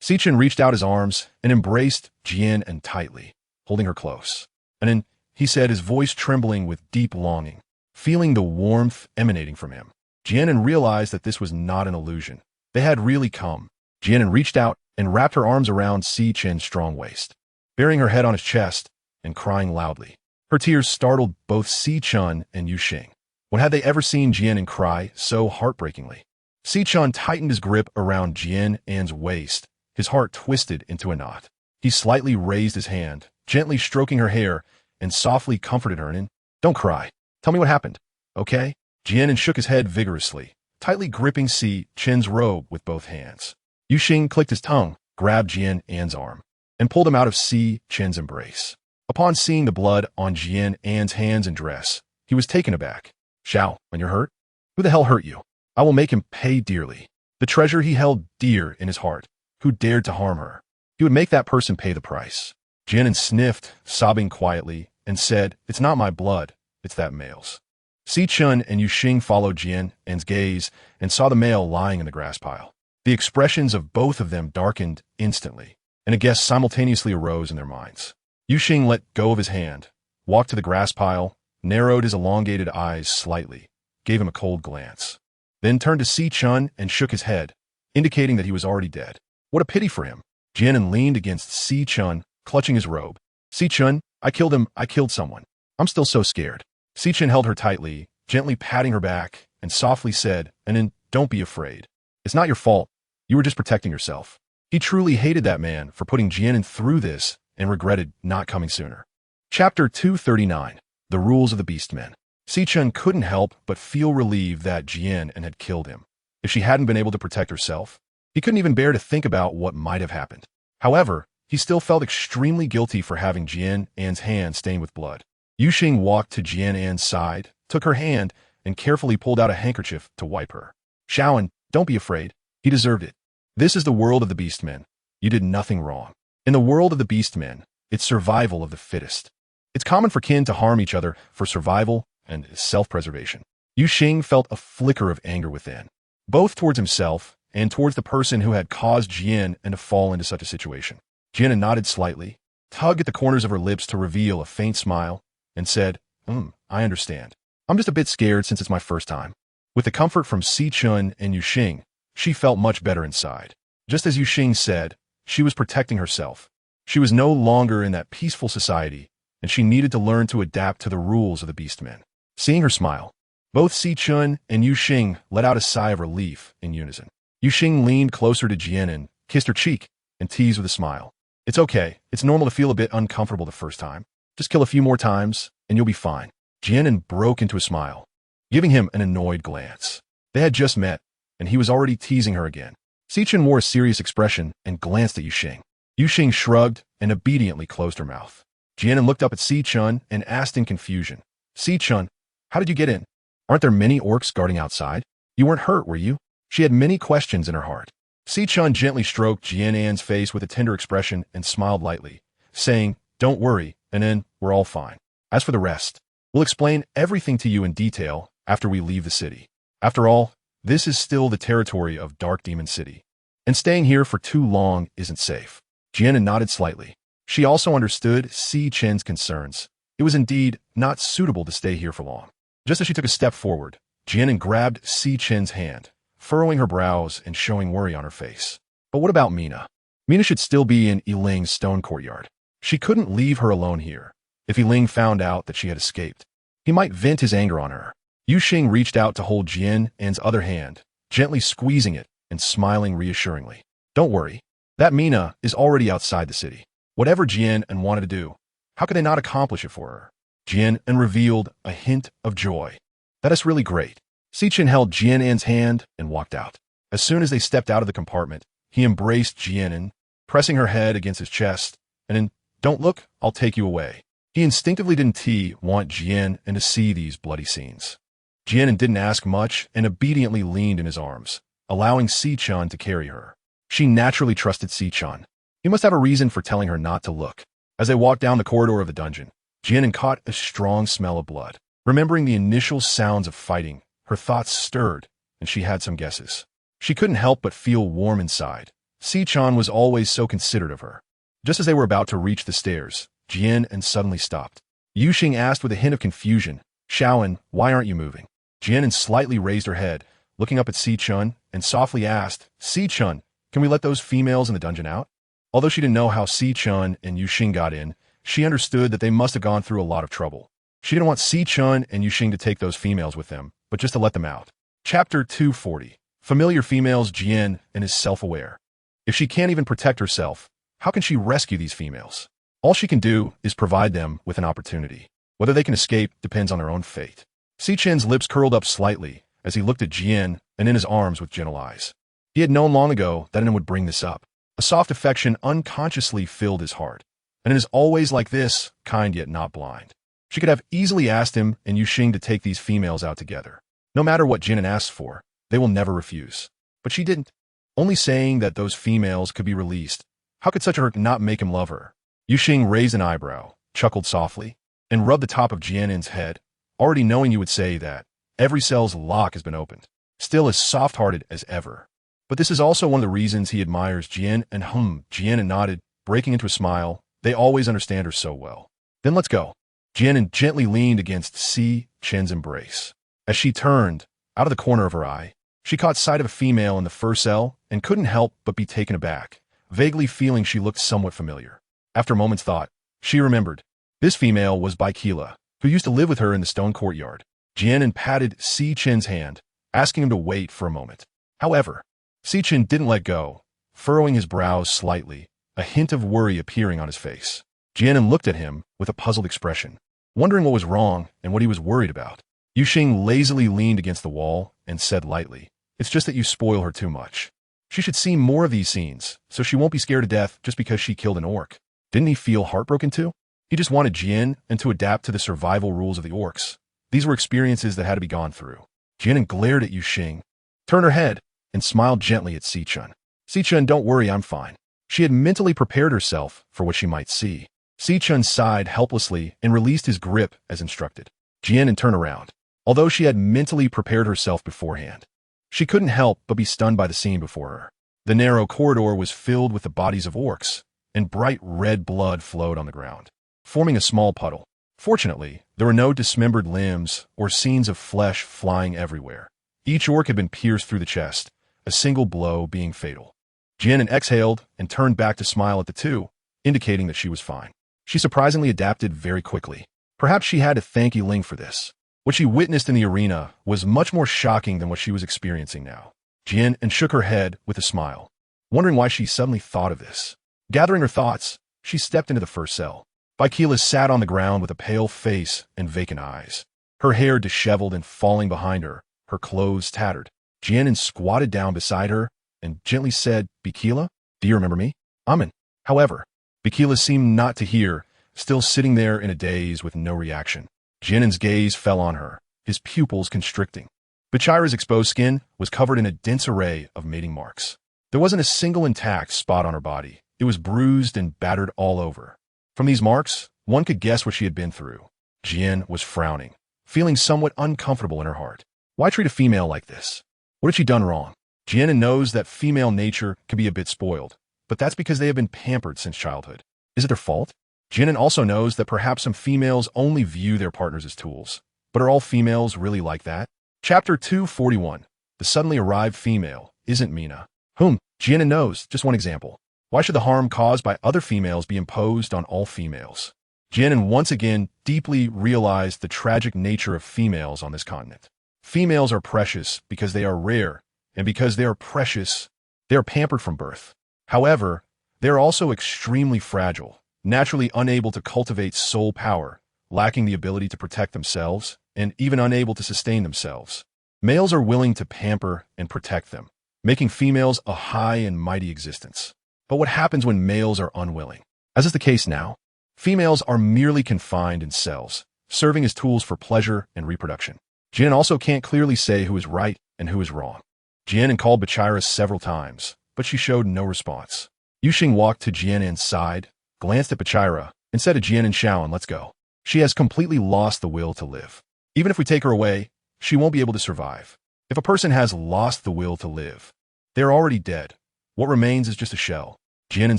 Si Chun reached out his arms and embraced Jian An tightly, holding her close. And then, he said, his voice trembling with deep longing, feeling the warmth emanating from him. Jian An realized that this was not an illusion. They had really come. Jian An reached out and wrapped her arms around Si Chun's strong waist, burying her head on his chest and crying loudly. Her tears startled both Si Chun and Yu Xing. When had they ever seen Jian An cry so heartbreakingly? Si Chun tightened his grip around Jian An's waist, his heart twisted into a knot. He slightly raised his hand, gently stroking her hair, and softly comforted her in, "Don't cry. Tell me what happened, okay?" Jian An shook his head vigorously, tightly gripping Si Chun's robe with both hands. Yu Xing clicked his tongue, grabbed Jian An's arm, and pulled him out of Si Chun's embrace. Upon seeing the blood on Jian An's hands and dress, he was taken aback. "Xiao, when you're hurt? Who the hell hurt you? I will make him pay dearly." The treasure he held dear in his heart, who dared to harm her, he would make that person pay the price. Jian An sniffed, sobbing quietly, and said, "It's not my blood, it's that male's." Si Chun and Yu Xing followed Jian An's gaze and saw the male lying in the grass pile. The expressions of both of them darkened instantly, and a guess simultaneously arose in their minds. Yu Xing let go of his hand, walked to the grass pile, narrowed his elongated eyes slightly, gave him a cold glance, then turned to Si Chun and shook his head, indicating that he was already dead. What a pity for him. Jian An leaned against Si Chun, clutching his robe. "Si Chun, I killed him. I killed someone. I'm still so scared." Si Chun held her tightly, gently patting her back, and softly said, "And then, don't be afraid. It's not your fault. You were just protecting yourself." He truly hated that man for putting Jian An through this and regretted not coming sooner. Chapter 239. The Rules of the Beastmen. Si Chun couldn't help but feel relieved that Jian An had killed him. If she hadn't been able to protect herself, he couldn't even bear to think about what might have happened. However, he still felt extremely guilty for having Jian An's hand stained with blood. Yu Xing walked to Jian An's side, took her hand, and carefully pulled out a handkerchief to wipe her. "Xiaoan, don't be afraid. He deserved it. This is the world of the Beastmen. You did nothing wrong. In the world of the Beastmen, it's survival of the fittest. It's common for kin to harm each other for survival and self-preservation." Yu Xing felt a flicker of anger within, both towards himself and towards the person who had caused Jian An to fall into such a situation. Jian An nodded slightly, tugged at the corners of her lips to reveal a faint smile, and said, "I understand. I'm just a bit scared since it's my first time." With the comfort from Si Chun and Yu Xing, she felt much better inside. Just as Yu Xing said, she was protecting herself. She was no longer in that peaceful society, and she needed to learn to adapt to the rules of the Beastmen. Seeing her smile, both Si Chun and Yu Xing let out a sigh of relief in unison. Yu Xing leaned closer to Jian An, kissed her cheek, and teased with a smile. "It's okay. It's normal to feel a bit uncomfortable the first time. Just kill a few more times, and you'll be fine." Jian An broke into a smile, giving him an annoyed glance. They had just met, and he was already teasing her again. Si Chun wore a serious expression and glanced at Yu Xing. Yu Xing shrugged and obediently closed her mouth. Jian An looked up at Si Chun and asked in confusion, "Si Chun, how did you get in? Aren't there many orcs guarding outside? You weren't hurt, were you?" She had many questions in her heart. Si Chun gently stroked Jian An's face with a tender expression and smiled lightly, saying, "Don't worry, and then we're all fine. As for the rest, we'll explain everything to you in detail after we leave the city. After all, this is still the territory of Dark Demon City, and staying here for too long isn't safe." Jian An nodded slightly. She also understood Si Chen's concerns. It was indeed not suitable to stay here for long. Just as she took a step forward, Jian An grabbed Si Chen's hand, furrowing her brows and showing worry on her face. But what about Mina? Mina should still be in Yiling's stone courtyard. She couldn't leave her alone here. If Yiling found out that she had escaped, he might vent his anger on her. Yuxing reached out to hold Jian An's other hand, gently squeezing it and smiling reassuringly. Don't worry. That Mina is already outside the city. Whatever Jian An wanted to do, how could they not accomplish it for her? Jian An revealed a hint of joy. That is really great. Si Chen held Jian An's hand and walked out. As soon as they stepped out of the compartment, he embraced Jian An, pressing her head against his chest, and in, "Don't look, I'll take you away." He instinctively didn't want Jian An to see these bloody scenes. Jian An didn't ask much and obediently leaned in his arms, allowing Si Chen to carry her. She naturally trusted Si Chen. He must have a reason for telling her not to look. As they walked down the corridor of the dungeon, Jian An caught a strong smell of blood. Remembering the initial sounds of fighting, her thoughts stirred, and she had some guesses. She couldn't help but feel warm inside. Si Chen was always so considerate of her. Just as they were about to reach the stairs, Jian An suddenly stopped. Yuxing asked with a hint of confusion, "Xiaoan, why aren't you moving?" Jian An slightly raised her head, looking up at Si Chen, and softly asked, "Si Chen, can we let those females in the dungeon out?" Although she didn't know how Si Chen and Yuxing got in, she understood that they must have gone through a lot of trouble. She didn't want Si Chen and Yuxing to take those females with them, but just to let them out. Chapter 240. Familiar females. Jian An is self-aware. If she can't even protect herself, how can she rescue these females? All she can do is provide them with an opportunity. Whether they can escape depends on their own fate. Si Chen's lips curled up slightly as he looked at Jian An in his arms with gentle eyes. He had known long ago that An would bring this up. A soft affection unconsciously filled his heart. And it is always like this, kind yet not blind. She could have easily asked him and Yuxing to take these females out together. No matter what Jian An asks for, they will never refuse. But she didn't. Only saying that those females could be released. How could such a hurt not make him love her? Yuxing raised an eyebrow, chuckled softly, and rubbed the top of Jian An's head, already knowing you would say that. Every cell's lock has been opened. Still as soft-hearted as ever. But this is also one of the reasons he admires Jian An. Jian An nodded, breaking into a smile. They always understand her so well. Then let's go. Jian An gently leaned against Si Chen's embrace. As she turned, out of the corner of her eye, she caught sight of a female in the first cell and couldn't help but be taken aback, vaguely feeling she looked somewhat familiar. After a moment's thought, she remembered. This female was Baikila, who used to live with her in the stone courtyard. Jian An patted Si Chen's hand, asking him to wait for a moment. However, Si Chen didn't let go, furrowing his brows slightly, a hint of worry appearing on his face. Jian An looked at him with a puzzled expression, wondering what was wrong and what he was worried about. Yuxing lazily leaned against the wall and said lightly, "It's just that you spoil her too much. She should see more of these scenes, so she won't be scared to death just because she killed an orc." Didn't he feel heartbroken too? He just wanted Jian An to adapt to the survival rules of the orcs. These were experiences that had to be gone through. Jian An glared at Yuxing, turned her head, and smiled gently at Si Chen. "Si Chen, don't worry, I'm fine." She had mentally prepared herself for what she might see. Si Chen sighed helplessly and released his grip as instructed. Jian An turned around. Although she had mentally prepared herself beforehand, she couldn't help but be stunned by the scene before her. The narrow corridor was filled with the bodies of orcs, and bright red blood flowed on the ground, forming a small puddle. Fortunately, there were no dismembered limbs or scenes of flesh flying everywhere. Each orc had been pierced through the chest, a single blow being fatal. Jian An exhaled and turned back to smile at the two, indicating that she was fine. She surprisingly adapted very quickly. Perhaps she had to thank Yiling for this. What she witnessed in the arena was much more shocking than what she was experiencing now. Jian An shook her head with a smile, wondering why she suddenly thought of this. Gathering her thoughts, she stepped into the first cell. Baikila sat on the ground with a pale face and vacant eyes. Her hair disheveled and falling behind her, her clothes tattered. Jian An squatted down beside her and gently said, "Baikila, do you remember me? Amen." However, Baikila seemed not to hear, still sitting there in a daze with no reaction. Jian An's gaze fell on her, his pupils constricting. Bichira's exposed skin was covered in a dense array of mating marks. There wasn't a single intact spot on her body. It was bruised and battered all over. From these marks, one could guess what she had been through. Jian was frowning, feeling somewhat uncomfortable in her heart. Why treat a female like this? What had she done wrong? Jian An knows that female nature can be a bit spoiled, but that's because they have been pampered since childhood. Is it their fault? Jian An also knows that perhaps some females only view their partners as tools. But are all females really like that? Chapter 241. The suddenly arrived female isn't Mina. Whom? Jian An knows. Just one example. Why should the harm caused by other females be imposed on all females? Jian An once again deeply realized the tragic nature of females on this continent. Females are precious because they are rare, and because they are precious, they are pampered from birth. However, they are also extremely fragile, naturally unable to cultivate soul power, lacking the ability to protect themselves, and even unable to sustain themselves. Males are willing to pamper and protect them, making females a high and mighty existence. But what happens when males are unwilling? As is the case now, females are merely confined in cells, serving as tools for pleasure and reproduction. Jian also can't clearly say who is right and who is wrong. Jian An called Bachira several times, but she showed no response. Yuxing walked to Jian An's side, glanced at Bachira, and said to Jian An, Xiaoan, let's go. She has completely lost the will to live. Even if we take her away, she won't be able to survive. If a person has lost the will to live, they are already dead. What remains is just a shell. Jian An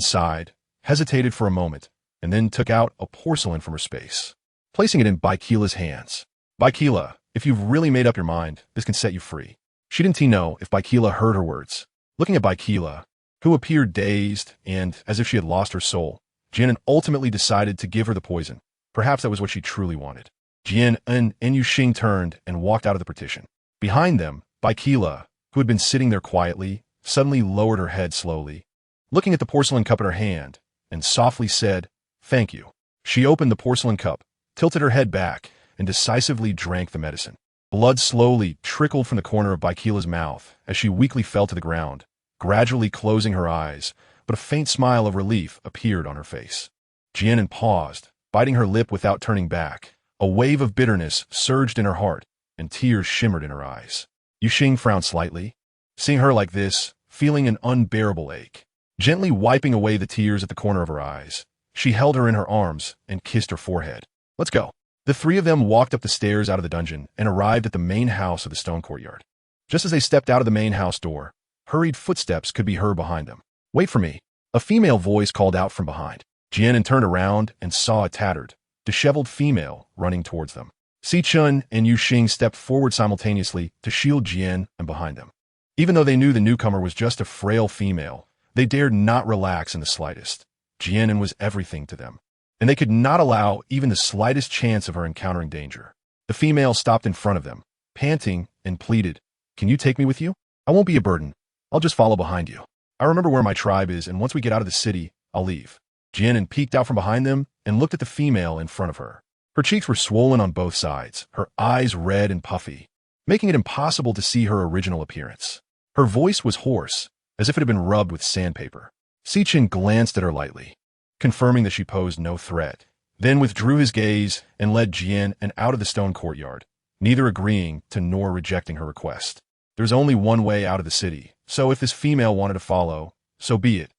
sighed, hesitated for a moment, and then took out a porcelain from her space, placing it in Baikila's hands. Baikila, if you've really made up your mind, this can set you free. She didn't know if Baikila heard her words. Looking at Baikila, who appeared dazed and as if she had lost her soul, Jian An ultimately decided to give her the poison. Perhaps that was what she truly wanted. Jian An and Yuxing turned and walked out of the partition. Behind them, Baikila, who had been sitting there quietly, suddenly lowered her head slowly, looking at the porcelain cup in her hand, and softly said, "Thank you." She opened the porcelain cup, tilted her head back, and decisively drank the medicine. Blood slowly trickled from the corner of Baikila's mouth as she weakly fell to the ground, gradually closing her eyes, but a faint smile of relief appeared on her face. Jian An paused, biting her lip without turning back. A wave of bitterness surged in her heart, and tears shimmered in her eyes. Yuxing frowned slightly, seeing her like this, feeling an unbearable ache. Gently wiping away the tears at the corner of her eyes, she held her in her arms and kissed her forehead. Let's go. The three of them walked up the stairs out of the dungeon and arrived at the main house of the stone courtyard. Just as they stepped out of the main house door, hurried footsteps could be heard behind them. Wait for me. A female voice called out from behind. Jian An turned around and saw a tattered, disheveled female running towards them. Sichun and Yuxing stepped forward simultaneously to shield Jian An behind them. Even though they knew the newcomer was just a frail female, they dared not relax in the slightest. Jian An was everything to them, and they could not allow even the slightest chance of her encountering danger. The female stopped in front of them, panting, and pleaded, "Can you take me with you? I won't be a burden. I'll just follow behind you. I remember where my tribe is, and once we get out of the city, I'll leave." Jian An peeked out from behind them and looked at the female in front of her. Her cheeks were swollen on both sides, her eyes red and puffy, making it impossible to see her original appearance. Her voice was hoarse, as if it had been rubbed with sandpaper. Sichin glanced at her lightly, confirming that she posed no threat, then withdrew his gaze and led Jian An out of the stone courtyard, neither agreeing to nor rejecting her request. There's only one way out of the city, so if this female wanted to follow, so be it.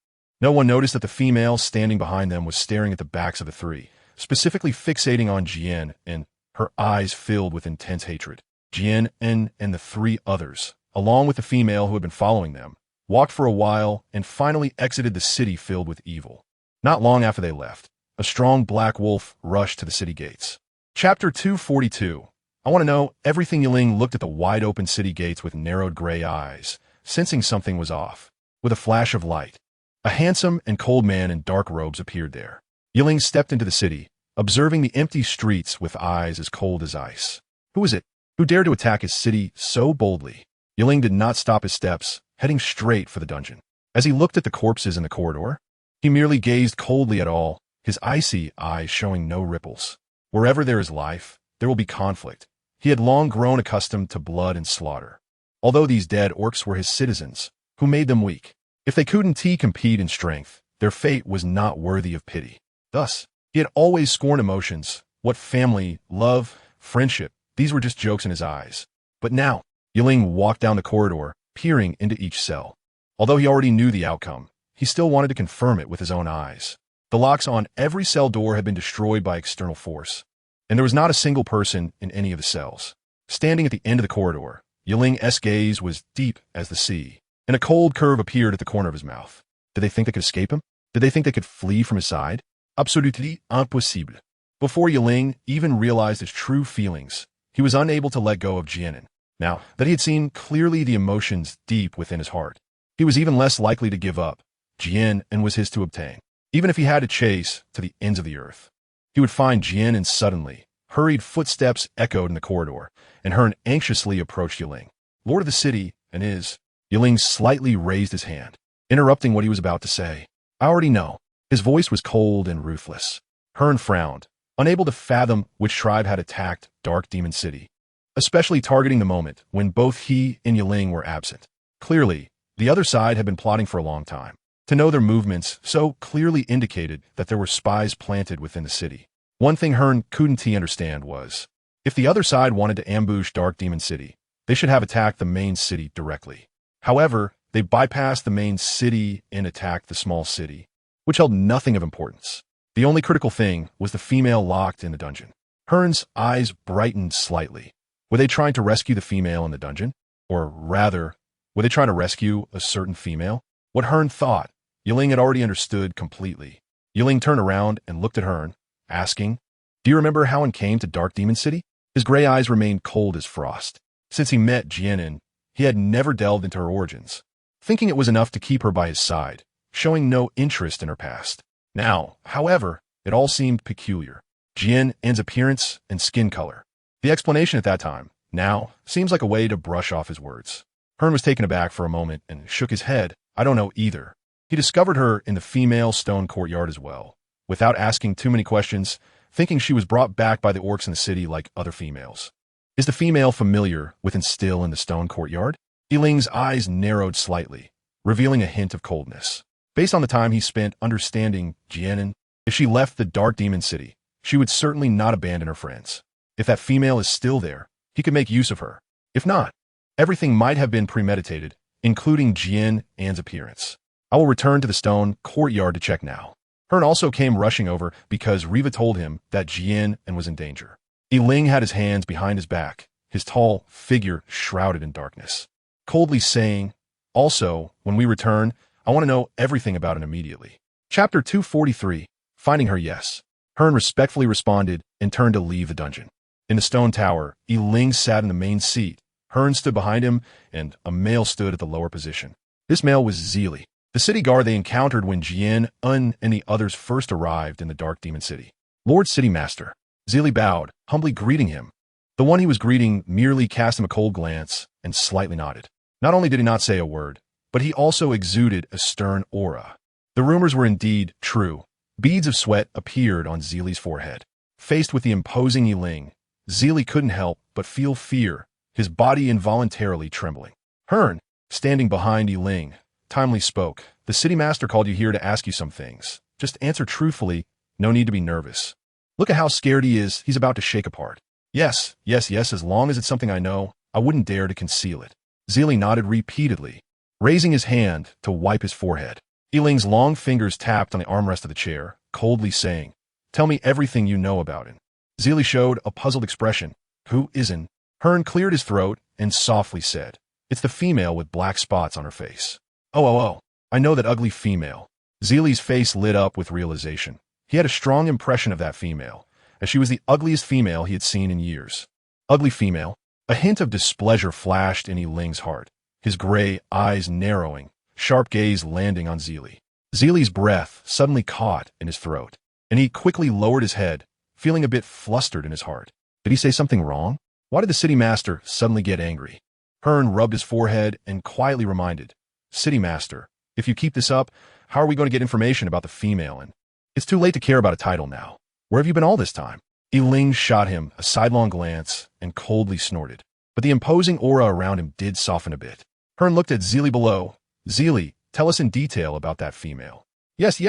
No one noticed that the female standing behind them was staring at the backs of the three, specifically fixating on Jian An, her eyes filled with intense hatred. Jian An and the three others, along with the female who had been following them, walked for a while and finally exited the city filled with evil. Not long after they left, a strong black wolf rushed to the city gates. Chapter 242. I want to know, everything. Yiling looked at the wide-open city gates with narrowed gray eyes, sensing something was off. With a flash of light, a handsome and cold man in dark robes appeared there. Yiling stepped into the city, observing the empty streets with eyes as cold as ice. Who is it? Who dared to attack his city so boldly? Yiling did not stop his steps, heading straight for the dungeon. As he looked at the corpses in the corridor, he merely gazed coldly at all, his icy eyes showing no ripples. Wherever there is life, there will be conflict. He had long grown accustomed to blood and slaughter. Although these dead orcs were his citizens, who made them weak. If they couldn't compete in strength, their fate was not worthy of pity. Thus, he had always scorned emotions. What family, love, friendship, these were just jokes in his eyes. But now, Yiling walked down the corridor, peering into each cell. Although he already knew the outcome, he still wanted to confirm it with his own eyes. The locks on every cell door had been destroyed by external force, and there was not a single person in any of the cells. Standing at the end of the corridor, Yiling's gaze was deep as the sea, and a cold curve appeared at the corner of his mouth. Did they think they could escape him? Did they think they could flee from his side? Absolutely impossible. Before Yiling even realized his true feelings, he was unable to let go of Jian An. Now that he had seen clearly the emotions deep within his heart, he was even less likely to give up. Jian An was his to obtain. Even if he had to chase to the ends of the earth, he would find Jian An. Suddenly, hurried footsteps echoed in the corridor, and Hearn anxiously approached Yiling. Lord of the city, and is. Yiling slightly raised his hand, interrupting what he was about to say. I already know. His voice was cold and ruthless. Hearn frowned, unable to fathom which tribe had attacked Dark Demon City, especially targeting the moment when both he and Yiling were absent. Clearly, the other side had been plotting for a long time. To know their movements so clearly indicated that there were spies planted within the city. One thing Hearn couldn't understand was, if the other side wanted to ambush Dark Demon City, they should have attacked the main city directly. However, they bypassed the main city and attacked the small city, which held nothing of importance. The only critical thing was the female locked in the dungeon. Hearn's eyes brightened slightly. Were they trying to rescue the female in the dungeon? Or rather, were they trying to rescue a certain female? What Hearn thought, Yiling had already understood completely. Yiling turned around and looked at Hearn, asking, Do you remember how An came to Dark Demon City? His gray eyes remained cold as frost. Since he met Jian An, he had never delved into her origins, thinking it was enough to keep her by his side, showing no interest in her past. Now, however, it all seemed peculiar. Jian An's appearance and skin color. The explanation at that time, now, seems like a way to brush off his words. Hearn was taken aback for a moment and shook his head. I don't know either. He discovered her in the female stone courtyard as well, without asking too many questions, thinking she was brought back by the orcs in the city like other females. Is the female familiar with and still in the stone courtyard? Yiling's eyes narrowed slightly, revealing a hint of coldness. Based on the time he spent understanding Jian An, if she left the Dark Demon City, she would certainly not abandon her friends. If that female is still there, he could make use of her. If not, everything might have been premeditated, including Jian An's appearance. I will return to the stone courtyard to check now. Hearn also came rushing over because Riva told him that Jian An was in danger. Yiling had his hands behind his back, his tall figure shrouded in darkness, coldly saying, Also, when we return, I want to know everything about it immediately. Chapter 243, Finding Her Yes. Hearn respectfully responded and turned to leave the dungeon. In the stone tower, Yiling sat in the main seat. Hearn stood behind him, and a male stood at the lower position. This male was Zili, the city guard they encountered when Jian An and the others first arrived in the Dark Demon City. Lord City Master. Zili bowed, humbly greeting him. The one he was greeting merely cast him a cold glance and slightly nodded. Not only did he not say a word, but he also exuded a stern aura. The rumors were indeed true. Beads of sweat appeared on Zili's forehead. Faced with the imposing Yiling, Zili couldn't help but feel fear, his body involuntarily trembling. Hearn, standing behind Yiling, timely spoke. The city master called you here to ask you some things. Just answer truthfully, no need to be nervous. Look at how scared he is, he's about to shake apart. Yes, as long as it's something I know, I wouldn't dare to conceal it. Zili nodded repeatedly, raising his hand to wipe his forehead. Yiling's long fingers tapped on the armrest of the chair, coldly saying, Tell me everything you know about him. Zili showed a puzzled expression. Who isn't? Hearn cleared his throat and softly said, It's the female with black spots on her face. Oh, I know that ugly female. Zili's face lit up with realization. He had a strong impression of that female, as she was the ugliest female he had seen in years. Ugly female. A hint of displeasure flashed in Yiling's heart, his gray eyes narrowing, sharp gaze landing on Zili. Zili's breath suddenly caught in his throat, and he quickly lowered his head, feeling a bit flustered in his heart. Did he say something wrong? Why did the city master suddenly get angry? Hearn rubbed his forehead and quietly reminded, City master, if you keep this up, how are we going to get information about the female? And it's too late to care about a title now. Where have you been all this time? Yiling shot him a sidelong glance and coldly snorted, but the imposing aura around him did soften a bit. Hearn looked at Zili below. Zili, tell us in detail about that female. Yes.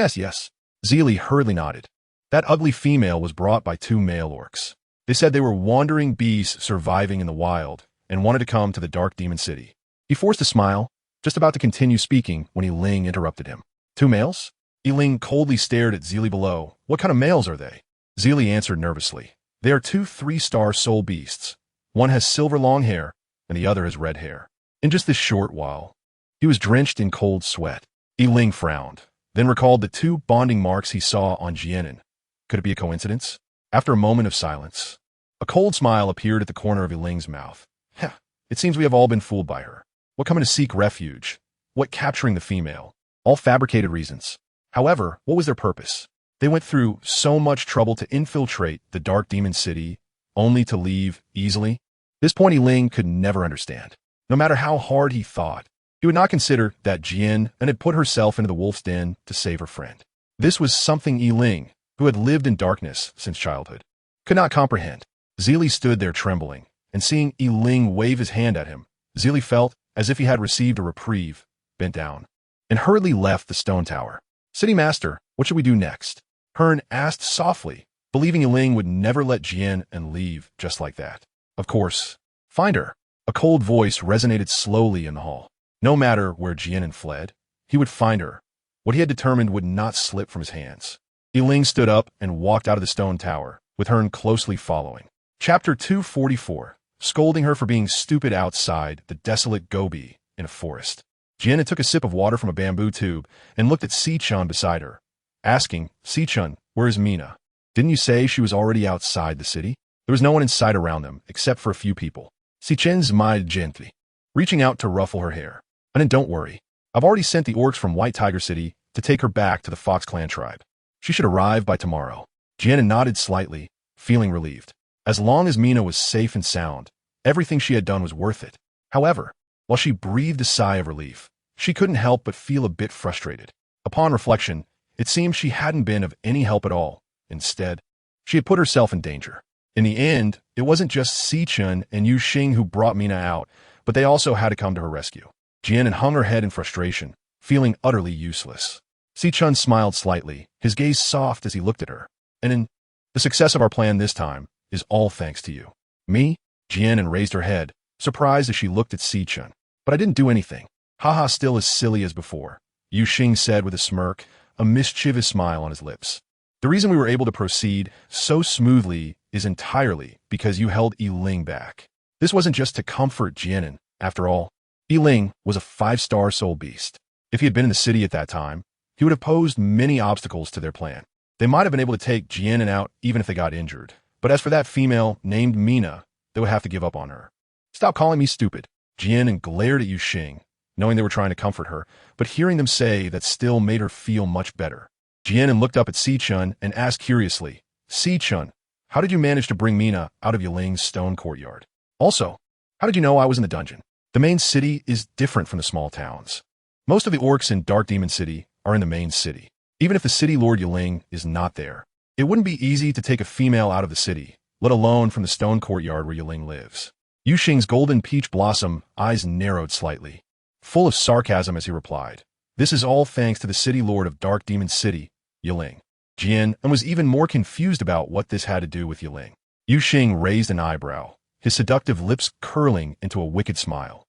Zili hurriedly nodded. That ugly female was brought by 2 male orcs. They said they were wandering beasts surviving in the wild and wanted to come to the Dark Demon City. He forced a smile, just about to continue speaking when Yiling interrupted him. 2 males? Yiling coldly stared at Zili below. What kind of males are they? Zili answered nervously. They are 2 3-star soul beasts. One has silver long hair, and the other has red hair. In just this short while, he was drenched in cold sweat. Yiling frowned. then recalled the 2 bonding marks he saw on Jian An. Could it be a coincidence? After a moment of silence, a cold smile appeared at the corner of Yiling's mouth. Heh, it seems we have all been fooled by her. What coming to seek refuge? What capturing the female? All fabricated reasons. However, what was their purpose? They went through so much trouble to infiltrate the Dark Demon City, only to leave easily. This point Yiling could never understand. No matter how hard he thought, he would not consider that Jian An had put herself into the wolf's den to save her friend. This was something Yiling, who had lived in darkness since childhood, could not comprehend. Zili stood there trembling, and seeing Yiling wave his hand at him, Zili felt as if he had received a reprieve, bent down, and hurriedly left the stone tower. City Master, what should we do next? Hearn asked softly, believing Yiling would never let Jian An leave just like that. Of course, find her. A cold voice resonated slowly in the hall. No matter where Jian An fled, he would find her. What he had determined would not slip from his hands. Yiling stood up and walked out of the stone tower, with Hearn closely following. Chapter 244, scolding her for being stupid outside the desolate Gobi in a forest. Jian An took a sip of water from a bamboo tube and looked at Si-chun beside her, asking, Si-chun, where is Mina? Didn't you say she was already outside the city? There was no one in sight around them, except for a few people. Si-chun smiled gently, reaching out to ruffle her hair. And don't worry, I've already sent the orcs from White Tiger City to take her back to the Fox Clan tribe. She should arrive by tomorrow. Jian An nodded slightly, feeling relieved. As long as Mina was safe and sound, everything she had done was worth it. However, while she breathed a sigh of relief, she couldn't help but feel a bit frustrated. Upon reflection, it seemed she hadn't been of any help at all. Instead, she had put herself in danger. In the end, it wasn't just Si-chun and Yu Xing who brought Mina out, but they also had to come to her rescue. Jian An hung her head in frustration, feeling utterly useless. Si-chun smiled slightly, his gaze soft as he looked at her. And the success of our plan this time is all thanks to you. Me? Jian An raised her head, surprised as she looked at Si-chun. But I didn't do anything. Haha, still as silly as before, Yu Xing said with a smirk, a mischievous smile on his lips. The reason we were able to proceed so smoothly is entirely because you held Yiling back. This wasn't just to comfort Jian An. After all, Yiling was a 5-star soul beast. If he had been in the city at that time, he would have posed many obstacles to their plan. They might have been able to take Jian An out even if they got injured. But as for that female named Mina, they would have to give up on her. Stop calling me stupid. Jian An glared at Yu Xing, knowing they were trying to comfort her, but hearing them say that still made her feel much better. Jian An looked up at Si-chun and asked curiously, Si-chun, how did you manage to bring Mina out of Yiling's stone courtyard? Also, how did you know I was in the dungeon? The main city is different from the small towns. Most of the orcs in Dark Demon City are in the main city. Even if the city lord Yiling is not there, it wouldn't be easy to take a female out of the city, let alone from the stone courtyard where Yiling lives. Yu Xing's golden peach blossom eyes narrowed slightly, full of sarcasm as he replied, this is all thanks to the city lord of Dark Demon City, Yiling. Jian An was even more confused about what this had to do with Yiling. Yu Xing raised an eyebrow, his seductive lips curling into a wicked smile.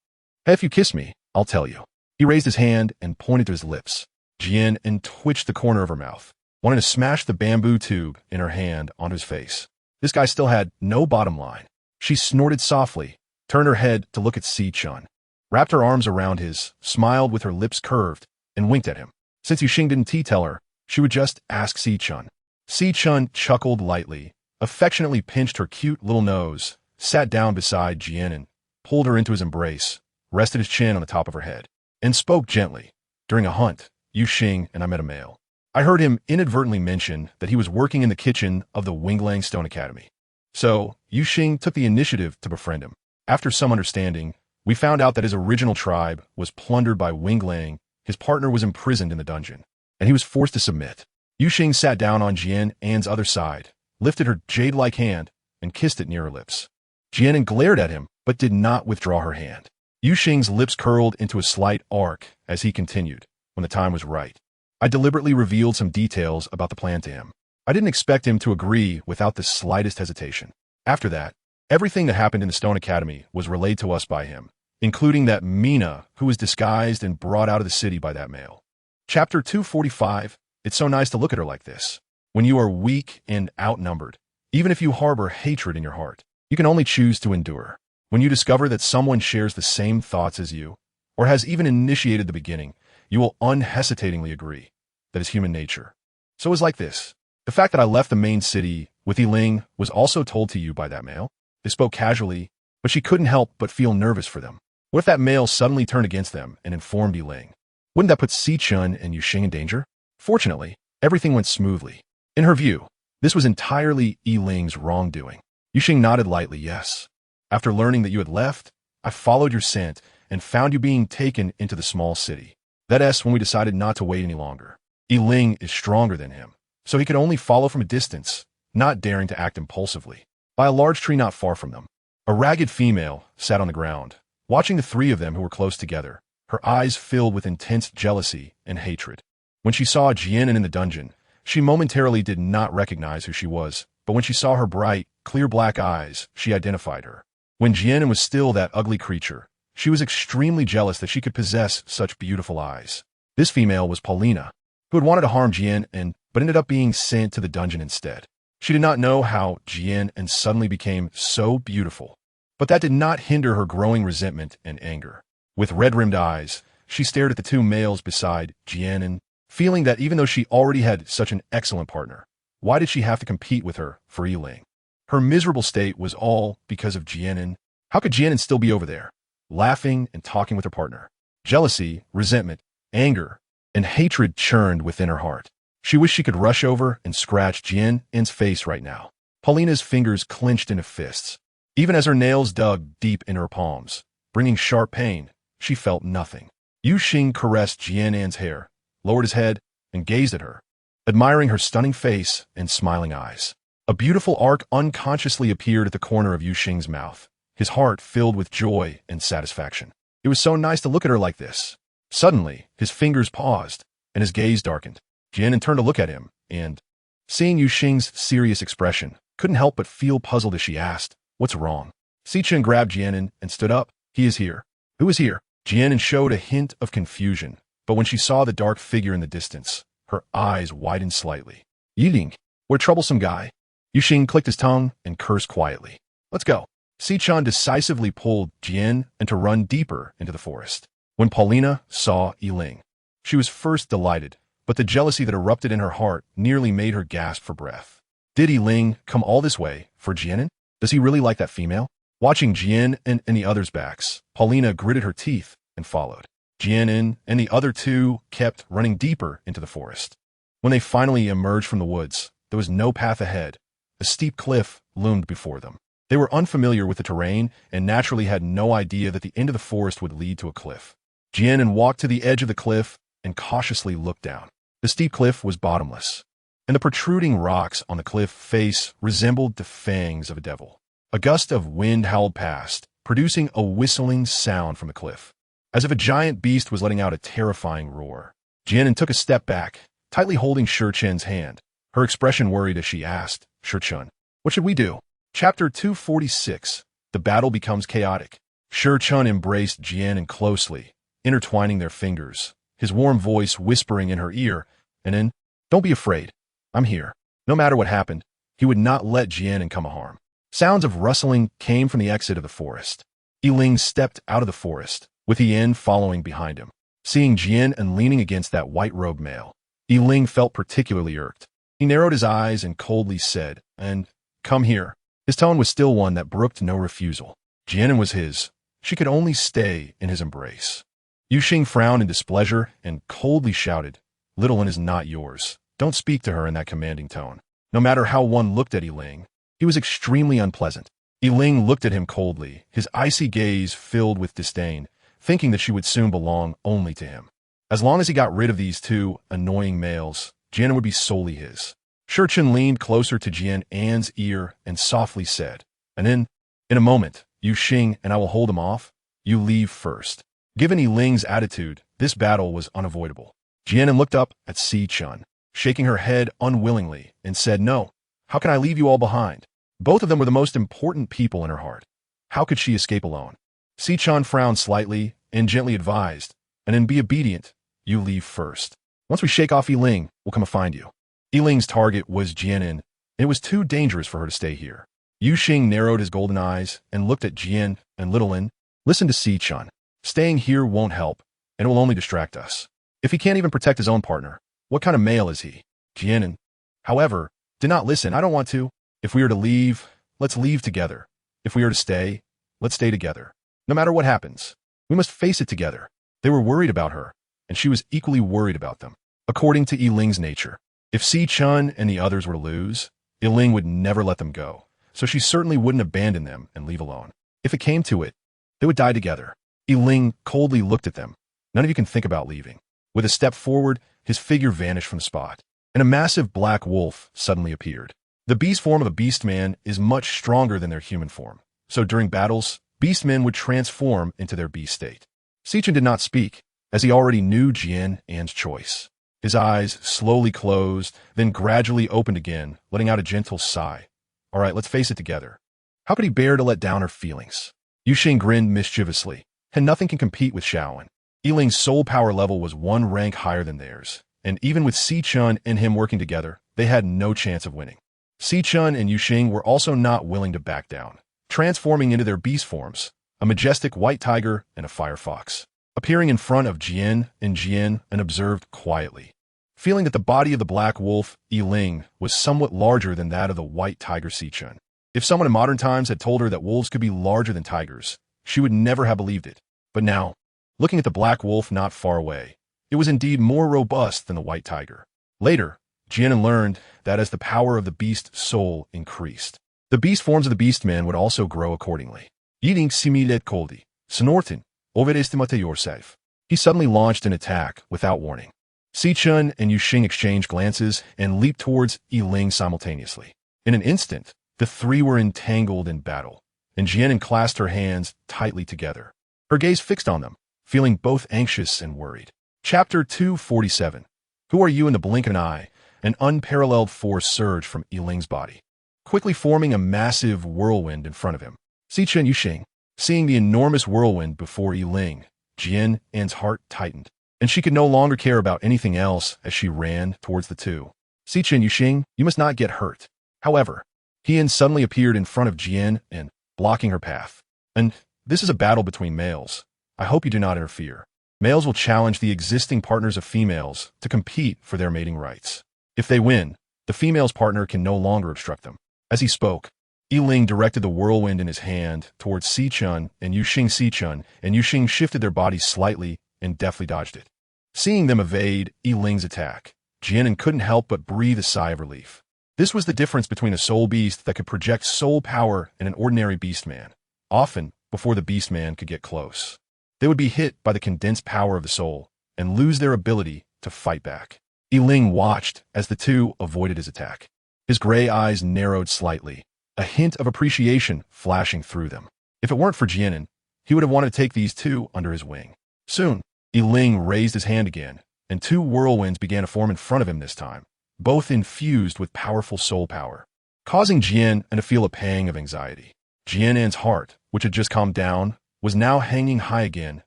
Hey, if you kiss me, I'll tell you. He raised his hand and pointed to his lips. Jian An twitched the corner of her mouth, wanting to smash the bamboo tube in her hand onto his face. This guy still had no bottom line. She snorted softly, turned her head to look at Si-chun, wrapped her arms around his, smiled with her lips curved, and winked at him. Since Yu Xing didn't tell her, she would just ask Si-chun. Si-chun chuckled lightly, affectionately pinched her cute little nose, sat down beside Jian An, pulled her into his embrace, rested his chin on the top of her head, and spoke gently. During a hunt, Yu Xing and I met a male. I heard him inadvertently mention that he was working in the kitchen of the Winglang Stone Academy. So, Yu Xing took the initiative to befriend him. After some understanding, we found out that his original tribe was plundered by Winglang, his partner was imprisoned in the dungeon, and he was forced to submit. Yu Xing sat down on Jian An's other side, lifted her jade-like hand, and kissed it near her lips. Jian An glared at him, but did not withdraw her hand. Yu Xing's lips curled into a slight arc as he continued, when the time was right. I deliberately revealed some details about the plan to him. I didn't expect him to agree without the slightest hesitation. After that, everything that happened in the Stone Academy was relayed to us by him, including that Mina, who was disguised and brought out of the city by that male. Chapter 245, it's so nice to look at her like this. When you are weak and outnumbered, even if you harbor hatred in your heart, you can only choose to endure. When you discover that someone shares the same thoughts as you, or has even initiated the beginning, you will unhesitatingly agree. that is human nature. So it was like this. The fact that I left the main city with Yiling was also told to you by that male. They spoke casually, but she couldn't help but feel nervous for them. What if that male suddenly turned against them and informed Yiling? Wouldn't that put Sichun and Yuxing in danger? Fortunately, everything went smoothly. In her view, this was entirely Yiling's wrongdoing. Yuxing nodded lightly, yes. After learning that you had left, I followed your scent and found you being taken into the small city. That's when we decided not to wait any longer. Yiling is stronger than him, so he could only follow from a distance, not daring to act impulsively. By a large tree not far from them, a ragged female sat on the ground, watching the three of them who were close together, her eyes filled with intense jealousy and hatred. When she saw Jian An in the dungeon, she momentarily did not recognize who she was, but when she saw her bright, clear black eyes, she identified her. When Jian An was still that ugly creature, she was extremely jealous that she could possess such beautiful eyes. This female was Paulina, who had wanted to harm Jian An, but ended up being sent to the dungeon instead. She did not know how Jian An suddenly became so beautiful, but that did not hinder her growing resentment and anger. With red-rimmed eyes, she stared at the two males beside Jian An, feeling that even though she already had such an excellent partner, why did she have to compete with her for Yiling? Her miserable state was all because of Jian An. How could Jian An still be over there, laughing and talking with her partner? Jealousy, resentment, anger, and hatred churned within her heart. She wished she could rush over and scratch Jian An's face right now. Paulina's fingers clenched into fists. Even as her nails dug deep into her palms, bringing sharp pain, she felt nothing. Yuxing caressed Jian An's hair, lowered his head, and gazed at her, admiring her stunning face and smiling eyes. A beautiful arc unconsciously appeared at the corner of Yuxing's mouth, his heart filled with joy and satisfaction. It was so nice to look at her like this. Suddenly, his fingers paused, and his gaze darkened. Jian An turned to look at him, and, seeing Yuxing's serious expression, couldn't help but feel puzzled as she asked, "What's wrong?" Sichun grabbed Jian An and stood up. "He is here." "Who is here?" Jian An showed a hint of confusion, but when she saw the dark figure in the distance, her eyes widened slightly. "Yiling, what a troublesome guy." Yuxing clicked his tongue and cursed quietly. "Let's go." Sichun decisively pulled Jian An to run deeper into the forest. When Paulina saw Yiling, she was first delighted, but the jealousy that erupted in her heart nearly made her gasp for breath. Did Yiling come all this way for Jian An? Does he really like that female? Watching Jian An and the others' backs, Paulina gritted her teeth and followed. Jian An and the other two kept running deeper into the forest. When they finally emerged from the woods, there was no path ahead. A steep cliff loomed before them. They were unfamiliar with the terrain and naturally had no idea that the end of the forest would lead to a cliff. Jian An walked to the edge of the cliff and cautiously looked down. The steep cliff was bottomless, and the protruding rocks on the cliff face resembled the fangs of a devil. A gust of wind howled past, producing a whistling sound from the cliff, as if a giant beast was letting out a terrifying roar. Jian An took a step back, tightly holding Shichen's hand. Her expression worried as she asked, "Shichen, what should we do?" Chapter 246. The battle becomes chaotic. Shichen embraced Jian An closely, intertwining their fingers, his warm voice whispering in her ear, and then, "Don't be afraid. I'm here." No matter what happened, he would not let Jian An come a harm. Sounds of rustling came from the exit of the forest. Yiling stepped out of the forest, with Yian following behind him. Seeing Jian An leaning against that white-robed male, Yiling felt particularly irked. He narrowed his eyes and coldly said, "And come here." His tone was still one that brooked no refusal. Jian An was his. She could only stay in his embrace. Yuxing frowned in displeasure and coldly shouted, "Little An is not yours. Don't speak to her in that commanding tone." No matter how one looked at Yiling, he was extremely unpleasant. Yiling looked at him coldly, his icy gaze filled with disdain, thinking that she would soon belong only to him. As long as he got rid of these two annoying males, Jian An would be solely his. Shichen leaned closer to Jian An's ear and softly said, "And then, in a moment, Yuxing and I will hold him off. You leave first." Given Yiling's attitude, this battle was unavoidable. Jian An looked up at Sichun, shaking her head unwillingly, and said, "No, how can I leave you all behind?" Both of them were the most important people in her heart. How could she escape alone? Sichun frowned slightly and gently advised, "And then be obedient. You leave first. Once we shake off Yiling, we'll come and find you." Yiling's target was Jian An, and it was too dangerous for her to stay here. Yuxing narrowed his golden eyes and looked at Jian and Little An. "Listen to Sichun. Staying here won't help, and it will only distract us. If he can't even protect his own partner, What kind of male is he? Jian An, however, did not listen. I don't want to. If we are to leave, let's leave together. If we are to stay, let's stay together. No matter what happens, we must face it together. They were worried about her, and she was equally worried about them. According to Yiling's nature, if Si-chun and the others were to lose, Yiling would never let them go, so she certainly wouldn't abandon them and leave alone. If it came to it, they would die together. Yiling coldly looked at them. None of you can think about leaving. With a step forward, his figure vanished from the spot, and a massive black wolf suddenly appeared. The beast form of a beast man is much stronger than their human form, so during battles, beast men would transform into their beast state. Si-chun did not speak, as he already knew Jian An's choice. His eyes slowly closed, then gradually opened again, letting out a gentle sigh. All right, let's face it together. How could he bear to let down her feelings? Yuxing grinned mischievously, and nothing can compete with Shaoan. Yiling's soul power level was one rank higher than theirs, and even with Si-chun and him working together, they had no chance of winning. Si-chun and Yuxing were also not willing to back down, transforming into their beast forms, a majestic white tiger and a fire fox, appearing in front of Jian and observed quietly. Feeling that the body of the black wolf, Yiling, was somewhat larger than that of the white tiger Si-chun. If someone in modern times had told her that wolves could be larger than tigers, she would never have believed it. But now, looking at the black wolf not far away, it was indeed more robust than the white tiger. Later, Jian learned that as the power of the beast soul increased, the beast forms of the beast man would also grow accordingly. Yiling similet koldi, Sonortin, overestimate yourself. He suddenly launched an attack without warning. Si-chun and Yuxing exchanged glances and leaped towards Yiling simultaneously. In an instant, the three were entangled in battle, and Jian clasped her hands tightly together, her gaze fixed on them, feeling both anxious and worried. Chapter 247. Who are you? In the blink of an eye, an unparalleled force surged from Yiling's body, quickly forming a massive whirlwind in front of him. Si-chun and Yuxing, seeing the enormous whirlwind before Yiling, Jian An's heart tightened, and she could no longer care about anything else as she ran towards the two. Si-chun, Yuxing, you must not get hurt. However, Jian suddenly appeared in front of Jian An, blocking her path. And this is a battle between males. I hope you do not interfere. Males will challenge the existing partners of females to compete for their mating rights. If they win, the female's partner can no longer obstruct them. As he spoke, Yiling directed the whirlwind in his hand towards Si-chun and Yuxing. Si-chun and Yuxing shifted their bodies slightly and deftly dodged it. Seeing them evade Yiling's attack, Jian An couldn't help but breathe a sigh of relief. This was the difference between a soul beast that could project soul power and an ordinary beast man. Often, before the beast man could get close, they would be hit by the condensed power of the soul and lose their ability to fight back. Yiling watched as the two avoided his attack. His gray eyes narrowed slightly, a hint of appreciation flashing through them. If it weren't for Jian An, he would have wanted to take these two under his wing. Soon, Yiling raised his hand again, and two whirlwinds began to form in front of him this time, both infused with powerful soul power, causing Jian An to feel a pang of anxiety. Jian An's heart, which had just calmed down, was now hanging high again,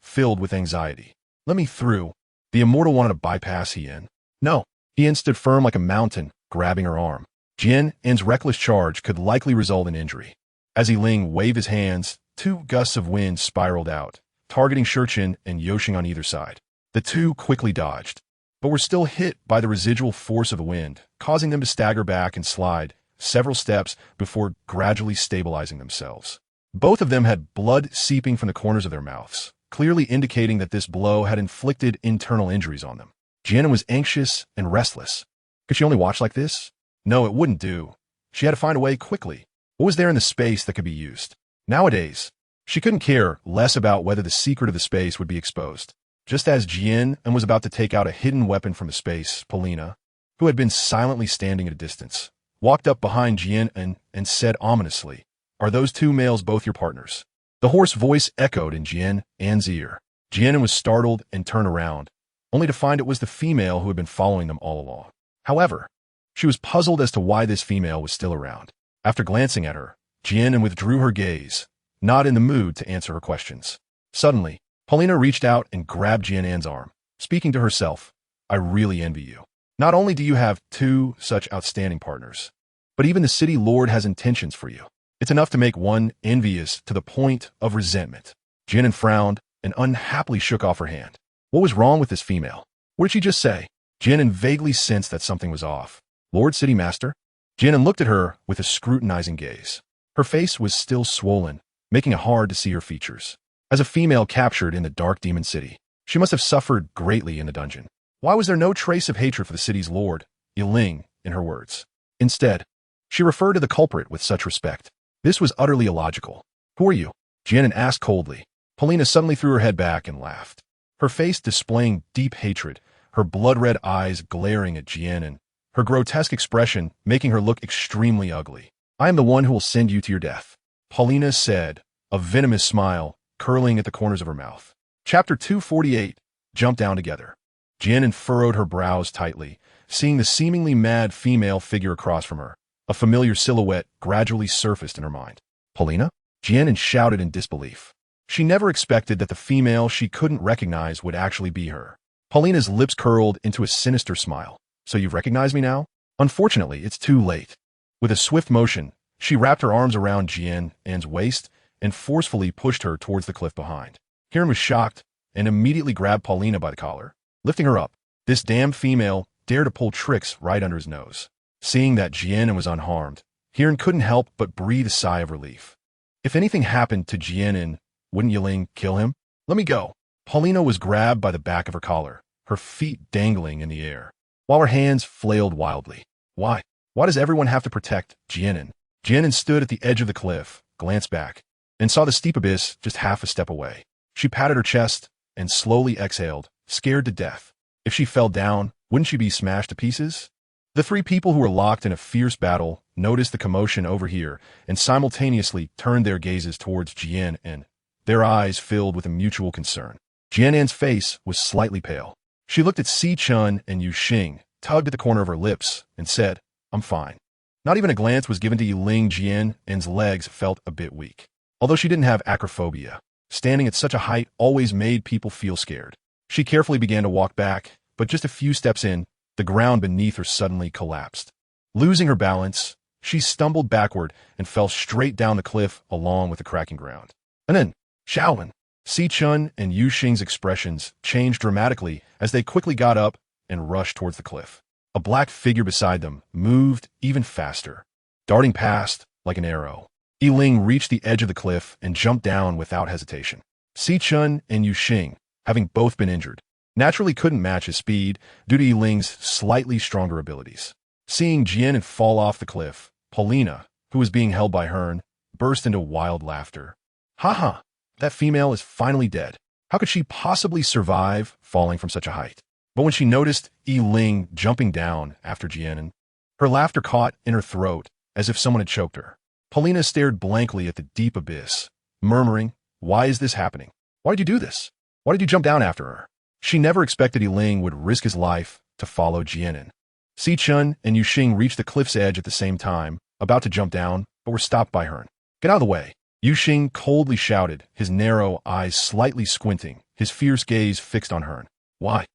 filled with anxiety. Let me through. The immortal wanted to bypass Jian. No. Jian stood firm like a mountain, grabbing her arm. Jian An's reckless charge could likely result in injury. As Yiling waved his hands, two gusts of wind spiraled out, targeting Shurchin and Yoshing on either side. The two quickly dodged, but were still hit by the residual force of the wind, causing them to stagger back and slide several steps before gradually stabilizing themselves. Both of them had blood seeping from the corners of their mouths, clearly indicating that this blow had inflicted internal injuries on them. Jian An was anxious and restless. Could she only watch like this? No, it wouldn't do. She had to find a way quickly. What was there in the space that could be used? Nowadays, she couldn't care less about whether the secret of the space would be exposed. Just as Jian An was about to take out a hidden weapon from the space, Polina, who had been silently standing at a distance, walked up behind Jian An and said ominously, "Are those two males both your partners?" The hoarse voice echoed in Jian An's ear. Jian An was startled and turned around, only to find it was the female who had been following them all along. However, she was puzzled as to why this female was still around. After glancing at her, Jian An withdrew her gaze, not in the mood to answer her questions. Suddenly, Polina reached out and grabbed Jian An's arm, speaking to herself, "I really envy you. Not only do you have two such outstanding partners, but even the city lord has intentions for you. It's enough to make one envious to the point of resentment." Jian An frowned and unhappily shook off her hand. What was wrong with this female? What did she just say? Jian An vaguely sensed that something was off. Lord City Master? Jian An looked at her with a scrutinizing gaze. Her face was still swollen, making it hard to see her features. As a female captured in the Dark Demon City, she must have suffered greatly in the dungeon. Why was there no trace of hatred for the city's lord, Yiling, in her words? Instead, she referred to the culprit with such respect. This was utterly illogical. Who are you? Jian An asked coldly. Paulina suddenly threw her head back and laughed. Her face displaying deep hatred, her blood-red eyes glaring at Jian An, her grotesque expression making her look extremely ugly. I am the one who will send you to your death, Paulina said, a venomous smile curling at the corners of her mouth. Chapter 248, Jump Down Together. Jian An furrowed her brows tightly, seeing the seemingly mad female figure across from her. A familiar silhouette gradually surfaced in her mind. Paulina? Jian An shouted in disbelief. She never expected that the female she couldn't recognize would actually be her. Paulina's lips curled into a sinister smile. So you've recognized me now? Unfortunately, it's too late. With a swift motion, she wrapped her arms around Jian An's waist and forcefully pushed her towards the cliff behind. Jian was shocked and immediately grabbed Paulina by the collar, lifting her up. This damned female dared to pull tricks right under his nose. Seeing that Jian An was unharmed, Jian couldn't help but breathe a sigh of relief. If anything happened to Jian An, wouldn't Yiling kill him? Let me go. Paulina was grabbed by the back of her collar, her feet dangling in the air, while her hands flailed wildly. Why? Why does everyone have to protect Jian An? Jian An stood at the edge of the cliff, glanced back, and saw the steep abyss just half a step away. She patted her chest and slowly exhaled, scared to death. If she fell down, wouldn't she be smashed to pieces? The three people who were locked in a fierce battle noticed the commotion over here and simultaneously turned their gazes towards Jian An, their eyes filled with a mutual concern. Jian An's face was slightly pale. She looked at Si Chun and Yu Xing, tugged at the corner of her lips, and said, I'm fine. Not even a glance was given to Yiling. Jian An's legs felt a bit weak. Although she didn't have acrophobia, standing at such a height always made people feel scared. She carefully began to walk back, but just a few steps in, the ground beneath her suddenly collapsed. Losing her balance, she stumbled backward and fell straight down the cliff along with the cracking ground. And then, Shaolin. Si Chun and Yu Xing's expressions changed dramatically as they quickly got up and rushed towards the cliff. A black figure beside them moved even faster, darting past like an arrow. Yiling reached the edge of the cliff and jumped down without hesitation. Si Chun and Yu Xing, having both been injured, naturally couldn't match his speed due to Yiling's slightly stronger abilities. Seeing Jian An fall off the cliff, Paulina, who was being held by Hearn, burst into wild laughter. Ha! That female is finally dead. How could she possibly survive falling from such a height? But when she noticed Yiling jumping down after Jian An, her laughter caught in her throat as if someone had choked her. Paulina stared blankly at the deep abyss, murmuring, Why is this happening? Why did you do this? Why did you jump down after her? She never expected Yiling would risk his life to follow Jian An. Si Chun and Yu Xing reached the cliff's edge at the same time, about to jump down, but were stopped by Hearn. Get out of the way. Yu Xing coldly shouted, his narrow eyes slightly squinting, his fierce gaze fixed on Hearn. Why?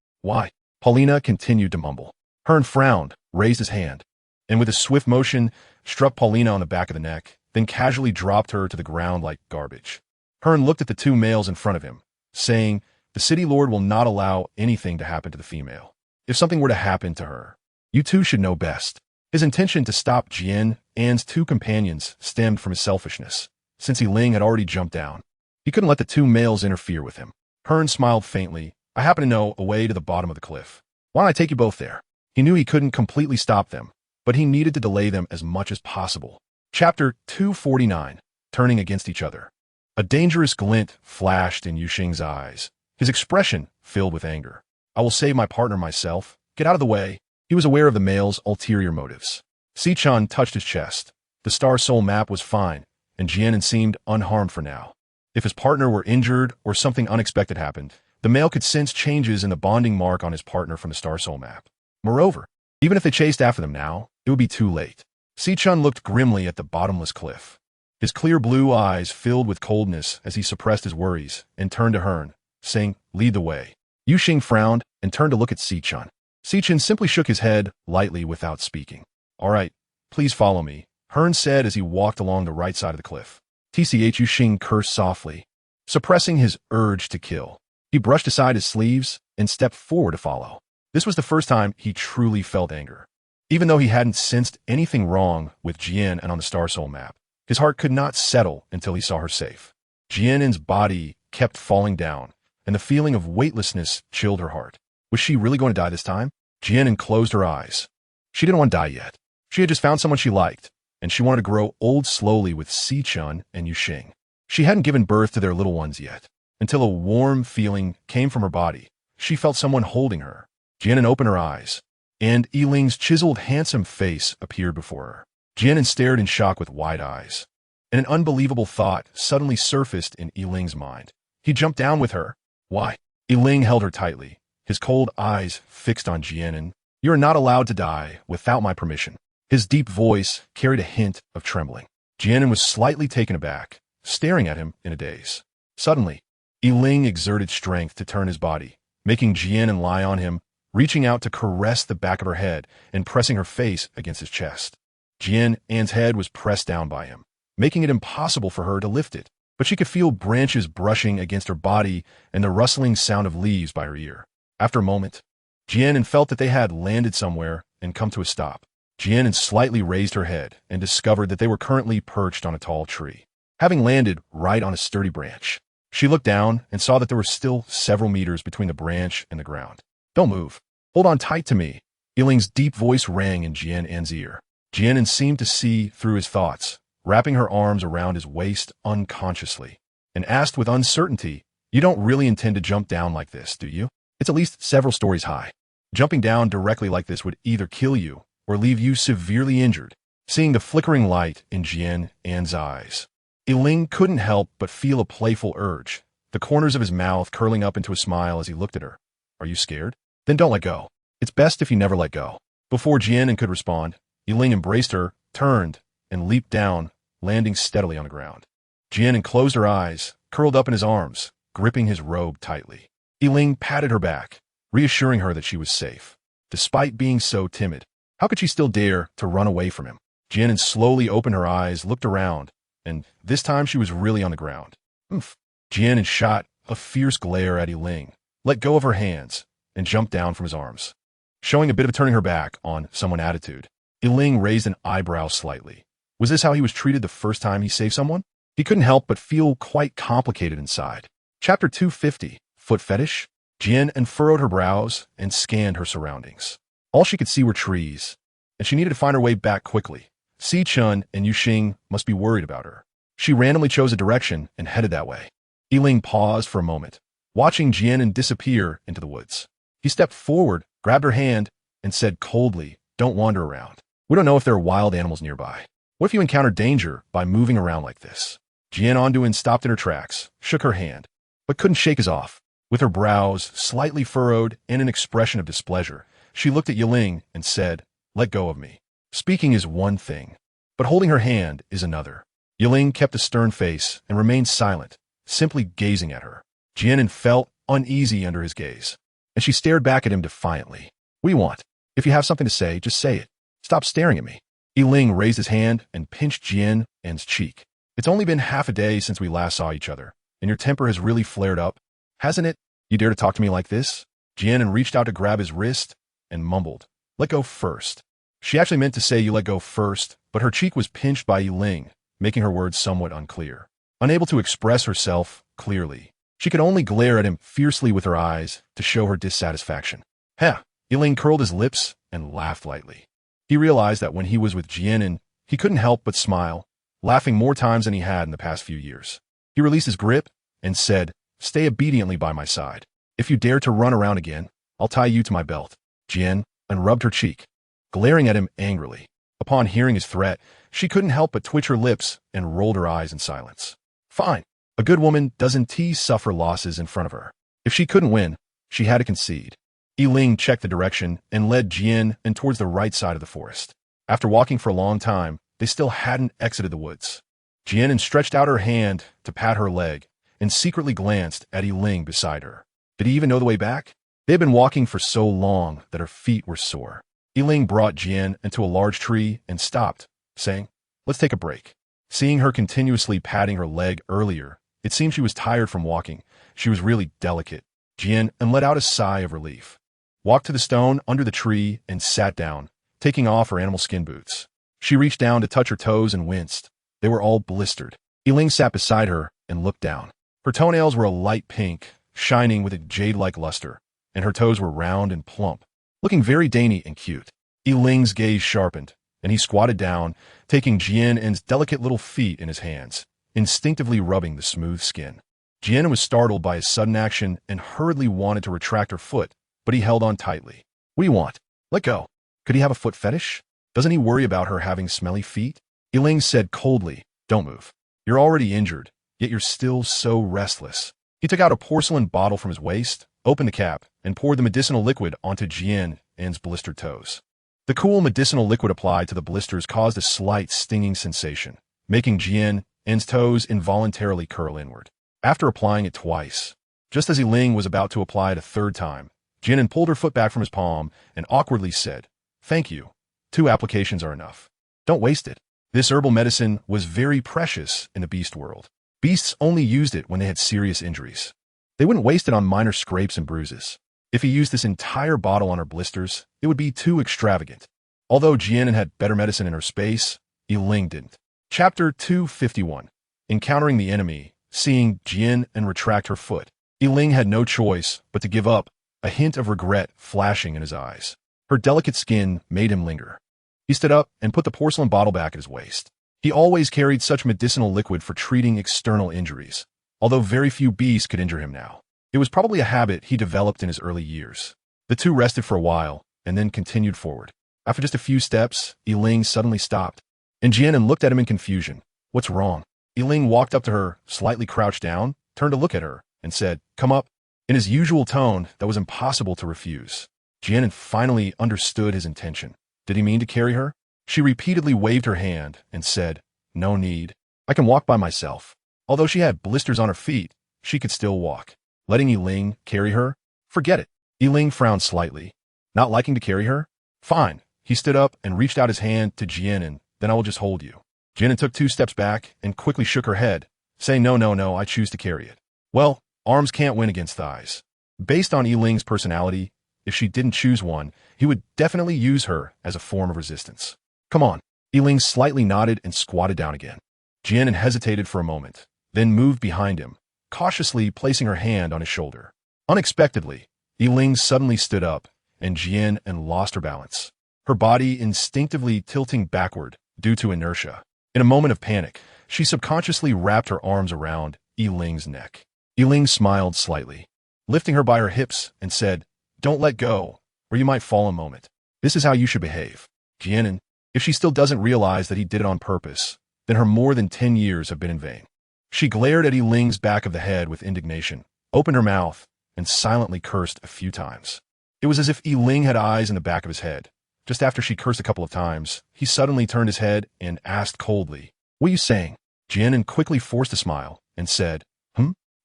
Paulina continued to mumble. Hearn frowned, raised his hand, and with a swift motion, struck Paulina on the back of the neck, then casually dropped her to the ground like garbage. Hearn looked at the two males in front of him, saying, The city lord will not allow anything to happen to the female. If something were to happen to her, you two should know best. His intention to stop Jian An's two companions stemmed from his selfishness. Since Yiling had already jumped down, he couldn't let the two males interfere with him. Hearn smiled faintly. I happen to know a way to the bottom of the cliff. Why don't I take you both there? He knew he couldn't completely stop them, but he needed to delay them as much as possible. Chapter 249, Turning Against Each Other. A dangerous glint flashed in Yu Xing's eyes, his expression filled with anger. I will save my partner myself. Get out of the way. He was aware of the male's ulterior motives. Si Chun touched his chest. The Star Soul map was fine, and Jian An seemed unharmed for now. If his partner were injured or something unexpected happened, the male could sense changes in the bonding mark on his partner from the Star Soul map. Moreover, even if they chased after them now, it would be too late. Si Chun looked grimly at the bottomless cliff. His clear blue eyes filled with coldness as he suppressed his worries and turned to Hearn, saying, Lead the way. Yu Xing frowned and turned to look at Si Chun. Si Chun simply shook his head lightly without speaking. All right, please follow me, Hearn said as he walked along the right side of the cliff. Yu Xing cursed softly, suppressing his urge to kill. He brushed aside his sleeves and stepped forward to follow. This was the first time he truly felt anger. Even though he hadn't sensed anything wrong with Jian An on the Star Soul map, his heart could not settle until he saw her safe. Jian An's body kept falling down, and the feeling of weightlessness chilled her heart. Was she really going to die this time? Jian An closed her eyes. She didn't want to die yet. She had just found someone she liked, and she wanted to grow old slowly with Si-chun and Yuxing. She hadn't given birth to their little ones yet, until a warm feeling came from her body. She felt someone holding her. Jian An opened her eyes, and Yiling's chiseled, handsome face appeared before her. Jian An stared in shock with wide eyes, and an unbelievable thought suddenly surfaced in Yiling's mind. He jumped down with her. Why? Yiling held her tightly, his cold eyes fixed on Jian An. You are not allowed to die without my permission. His deep voice carried a hint of trembling. Jian An was slightly taken aback, staring at him in a daze. Suddenly, Yiling exerted strength to turn his body, making Jian An lie on him, reaching out to caress the back of her head and pressing her face against his chest. Jian An's head was pressed down by him, making it impossible for her to lift it, but she could feel branches brushing against her body and the rustling sound of leaves by her ear. After a moment, Jian An felt that they had landed somewhere and come to a stop. Jian An slightly raised her head and discovered that they were currently perched on a tall tree, having landed right on a sturdy branch. She looked down and saw that there were still several meters between the branch and the ground. Don't move. Hold on tight to me. Yiling's deep voice rang in Jian An's ear. Jian An seemed to see through his thoughts, wrapping her arms around his waist unconsciously, and asked with uncertainty, You don't really intend to jump down like this, do you? It's at least several stories high. Jumping down directly like this would either kill you or leave you severely injured. Seeing the flickering light in Jian An's eyes, Yiling couldn't help but feel a playful urge, the corners of his mouth curling up into a smile as he looked at her. Are you scared? Then don't let go. It's best if you never let go. Before Jian An could respond, Yiling embraced her, turned, and leaped down, landing steadily on the ground. Jian An closed her eyes, curled up in his arms, gripping his robe tightly. Yiling patted her back, reassuring her that she was safe. Despite being so timid, how could she still dare to run away from him? Jian An slowly opened her eyes, looked around, and this time she was really on the ground. Oof. Jian An shot a fierce glare at Yiling, let go of her hands, and jumped down from his arms. Showing a bit of turning her back on someone attitude, Yiling raised an eyebrow slightly. Was this how he was treated the first time he saved someone? He couldn't help but feel quite complicated inside. Chapter 250, Foot Fetish? Jian An furrowed her brows and scanned her surroundings. All she could see were trees, and she needed to find her way back quickly. Si-chun and Yuxing must be worried about her. She randomly chose a direction and headed that way. Yiling paused for a moment, watching Jian An disappear into the woods. He stepped forward, grabbed her hand, and said coldly, Don't wander around. We don't know if there are wild animals nearby. What if you encounter danger by moving around like this? Jian An stopped in her tracks, shook her hand, but couldn't shake his off. With her brows slightly furrowed and an expression of displeasure, she looked at Yiling and said, Let go of me. Speaking is one thing, but holding her hand is another. Yiling kept a stern face and remained silent, simply gazing at her. Jian An felt uneasy under his gaze, and she stared back at him defiantly. What do you want? If you have something to say, just say it. Stop staring at me. Yiling raised his hand and pinched Jian An's cheek. It's only been half a day since we last saw each other, and your temper has really flared up, hasn't it? You dare to talk to me like this? Jian An reached out to grab his wrist and mumbled, Let go first. She actually meant to say you let go first, but her cheek was pinched by Yiling, making her words somewhat unclear. Unable to express herself clearly, she could only glare at him fiercely with her eyes to show her dissatisfaction. Heh! Yiling curled his lips and laughed lightly. He realized that when he was with Jian An, he couldn't help but smile, laughing more times than he had in the past few years. He released his grip and said, Stay obediently by my side. If you dare to run around again, I'll tie you to my belt. Jian An rubbed her cheek, glaring at him angrily. Upon hearing his threat, she couldn't help but twitch her lips and rolled her eyes in silence. Fine. A good woman doesn't suffer losses in front of her. If she couldn't win, she had to concede. Yiling checked the direction and led Jian An towards the right side of the forest. After walking for a long time, they still hadn't exited the woods. Jian An stretched out her hand to pat her leg and secretly glanced at Yiling beside her. Did he even know the way back? They had been walking for so long that her feet were sore. Yiling brought Jian into a large tree and stopped, saying, Let's take a break. Seeing her continuously patting her leg earlier, it seemed she was tired from walking. She was really delicate. Jian An let out a sigh of relief. walked to the stone under the tree and sat down, taking off her animal skin boots. She reached down to touch her toes and winced. They were all blistered. Yiling sat beside her and looked down. Her toenails were a light pink, shining with a jade-like luster, and her toes were round and plump, looking very dainty and cute. Yiling's gaze sharpened, and he squatted down, taking Jian An's delicate little feet in his hands, instinctively rubbing the smooth skin. Jian An was startled by his sudden action and hurriedly wanted to retract her foot, but he held on tightly. What do you want? Let go. Could he have a foot fetish? Doesn't he worry about her having smelly feet? Yiling said coldly, don't move. You're already injured, yet you're still so restless. He took out a porcelain bottle from his waist, opened the cap, and poured the medicinal liquid onto Jian An's blistered toes. The cool medicinal liquid applied to the blisters caused a slight stinging sensation, making Jian An's toes involuntarily curl inward. After applying it twice, just as Yiling was about to apply it a third time, Jian An pulled her foot back from his palm and awkwardly said, thank you. 2 applications are enough. Don't waste it. This herbal medicine was very precious in the beast world. Beasts only used it when they had serious injuries. They wouldn't waste it on minor scrapes and bruises. If he used this entire bottle on her blisters, it would be too extravagant. Although Jian An had better medicine in her space, Yiling didn't. Chapter 251. Encountering the enemy, seeing Jian An retract her foot. Yiling had no choice but to give up, a hint of regret flashing in his eyes. Her delicate skin made him linger. He stood up and put the porcelain bottle back at his waist. He always carried such medicinal liquid for treating external injuries, although very few beasts could injure him now. It was probably a habit he developed in his early years. The two rested for a while, and then continued forward. After just a few steps, Yiling suddenly stopped, and Jian An looked at him in confusion. What's wrong? Yiling walked up to her, slightly crouched down, turned to look at her, and said, come up. In his usual tone that was impossible to refuse. Jian An finally understood his intention. Did he mean to carry her? She repeatedly waved her hand and said, no need. I can walk by myself. Although she had blisters on her feet, she could still walk. Letting Yiling carry her? Forget it. Yiling frowned slightly. Not liking to carry her? Fine. He stood up and reached out his hand to Jian An. Then I will just hold you. Jian An took 2 steps back and quickly shook her head, saying, no, I choose to carry it. Well, arms can't win against thighs. Based on Yiling's personality, if she didn't choose one, he would definitely use her as a form of resistance. Come on. Yiling slightly nodded and squatted down again. Jian An hesitated for a moment, then moved behind him, cautiously placing her hand on his shoulder. Unexpectedly, Yiling suddenly stood up, and Jian An lost her balance, her body instinctively tilting backward due to inertia. In a moment of panic, she subconsciously wrapped her arms around Yiling's neck. Yiling smiled slightly, lifting her by her hips, and said, don't let go, or you might fall a moment. This is how you should behave. Jian An, if she still doesn't realize that he did it on purpose, then her more than 10 years have been in vain. She glared at Yiling's back of the head with indignation, opened her mouth, and silently cursed a few times. It was as if Yiling had eyes in the back of his head. Just after she cursed a couple of times, he suddenly turned his head and asked coldly, what are you saying? Jian An quickly forced a smile and said,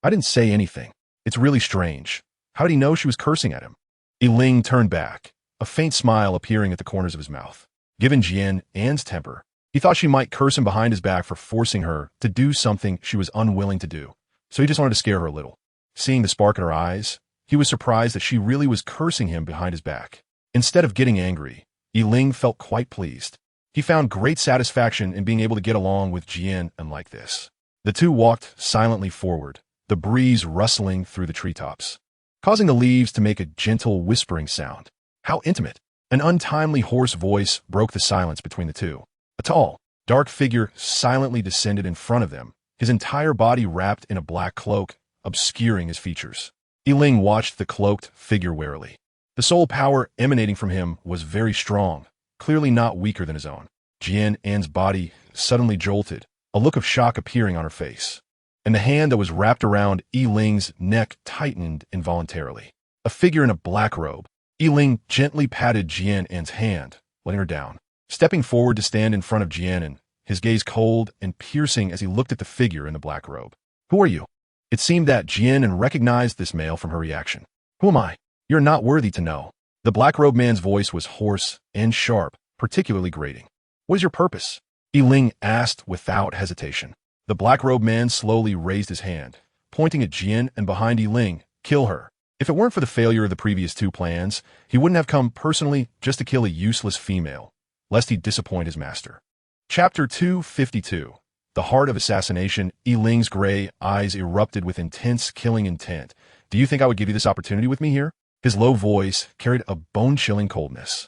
I didn't say anything. It's really strange. How did he know she was cursing at him? Yiling turned back, a faint smile appearing at the corners of his mouth. Given Jian An's temper, he thought she might curse him behind his back for forcing her to do something she was unwilling to do, so he just wanted to scare her a little. Seeing the spark in her eyes, he was surprised that she really was cursing him behind his back. Instead of getting angry, Yiling felt quite pleased. He found great satisfaction in being able to get along with Jian An like this. The two walked silently forward, the breeze rustling through the treetops, causing the leaves to make a gentle whispering sound. How intimate! An untimely hoarse voice broke the silence between the two. A tall, dark figure silently descended in front of them, his entire body wrapped in a black cloak, obscuring his features. Yiling watched the cloaked figure warily. The soul power emanating from him was very strong, clearly not weaker than his own. Jian An's body suddenly jolted, a look of shock appearing on her face, and the hand that was wrapped around Yiling's neck tightened involuntarily. A figure in a black robe. Yiling gently patted Jian An's hand, letting her down. Stepping forward to stand in front of Jian An, his gaze cold and piercing as he looked at the figure in the black robe. Who are you? It seemed that Jian An recognized this male from her reaction. Who am I? You're not worthy to know. The black-robed man's voice was hoarse and sharp, particularly grating. What is your purpose? Yiling asked without hesitation. The black-robed man slowly raised his hand, pointing at Jian An behind Yiling. Kill her. If it weren't for the failure of the previous two plans, he wouldn't have come personally just to kill a useless female, lest he disappoint his master. Chapter 252. The Heart of Assassination. Ling's gray eyes erupted with intense killing intent. Do you think I would give you this opportunity with me here? His low voice carried a bone-chilling coldness.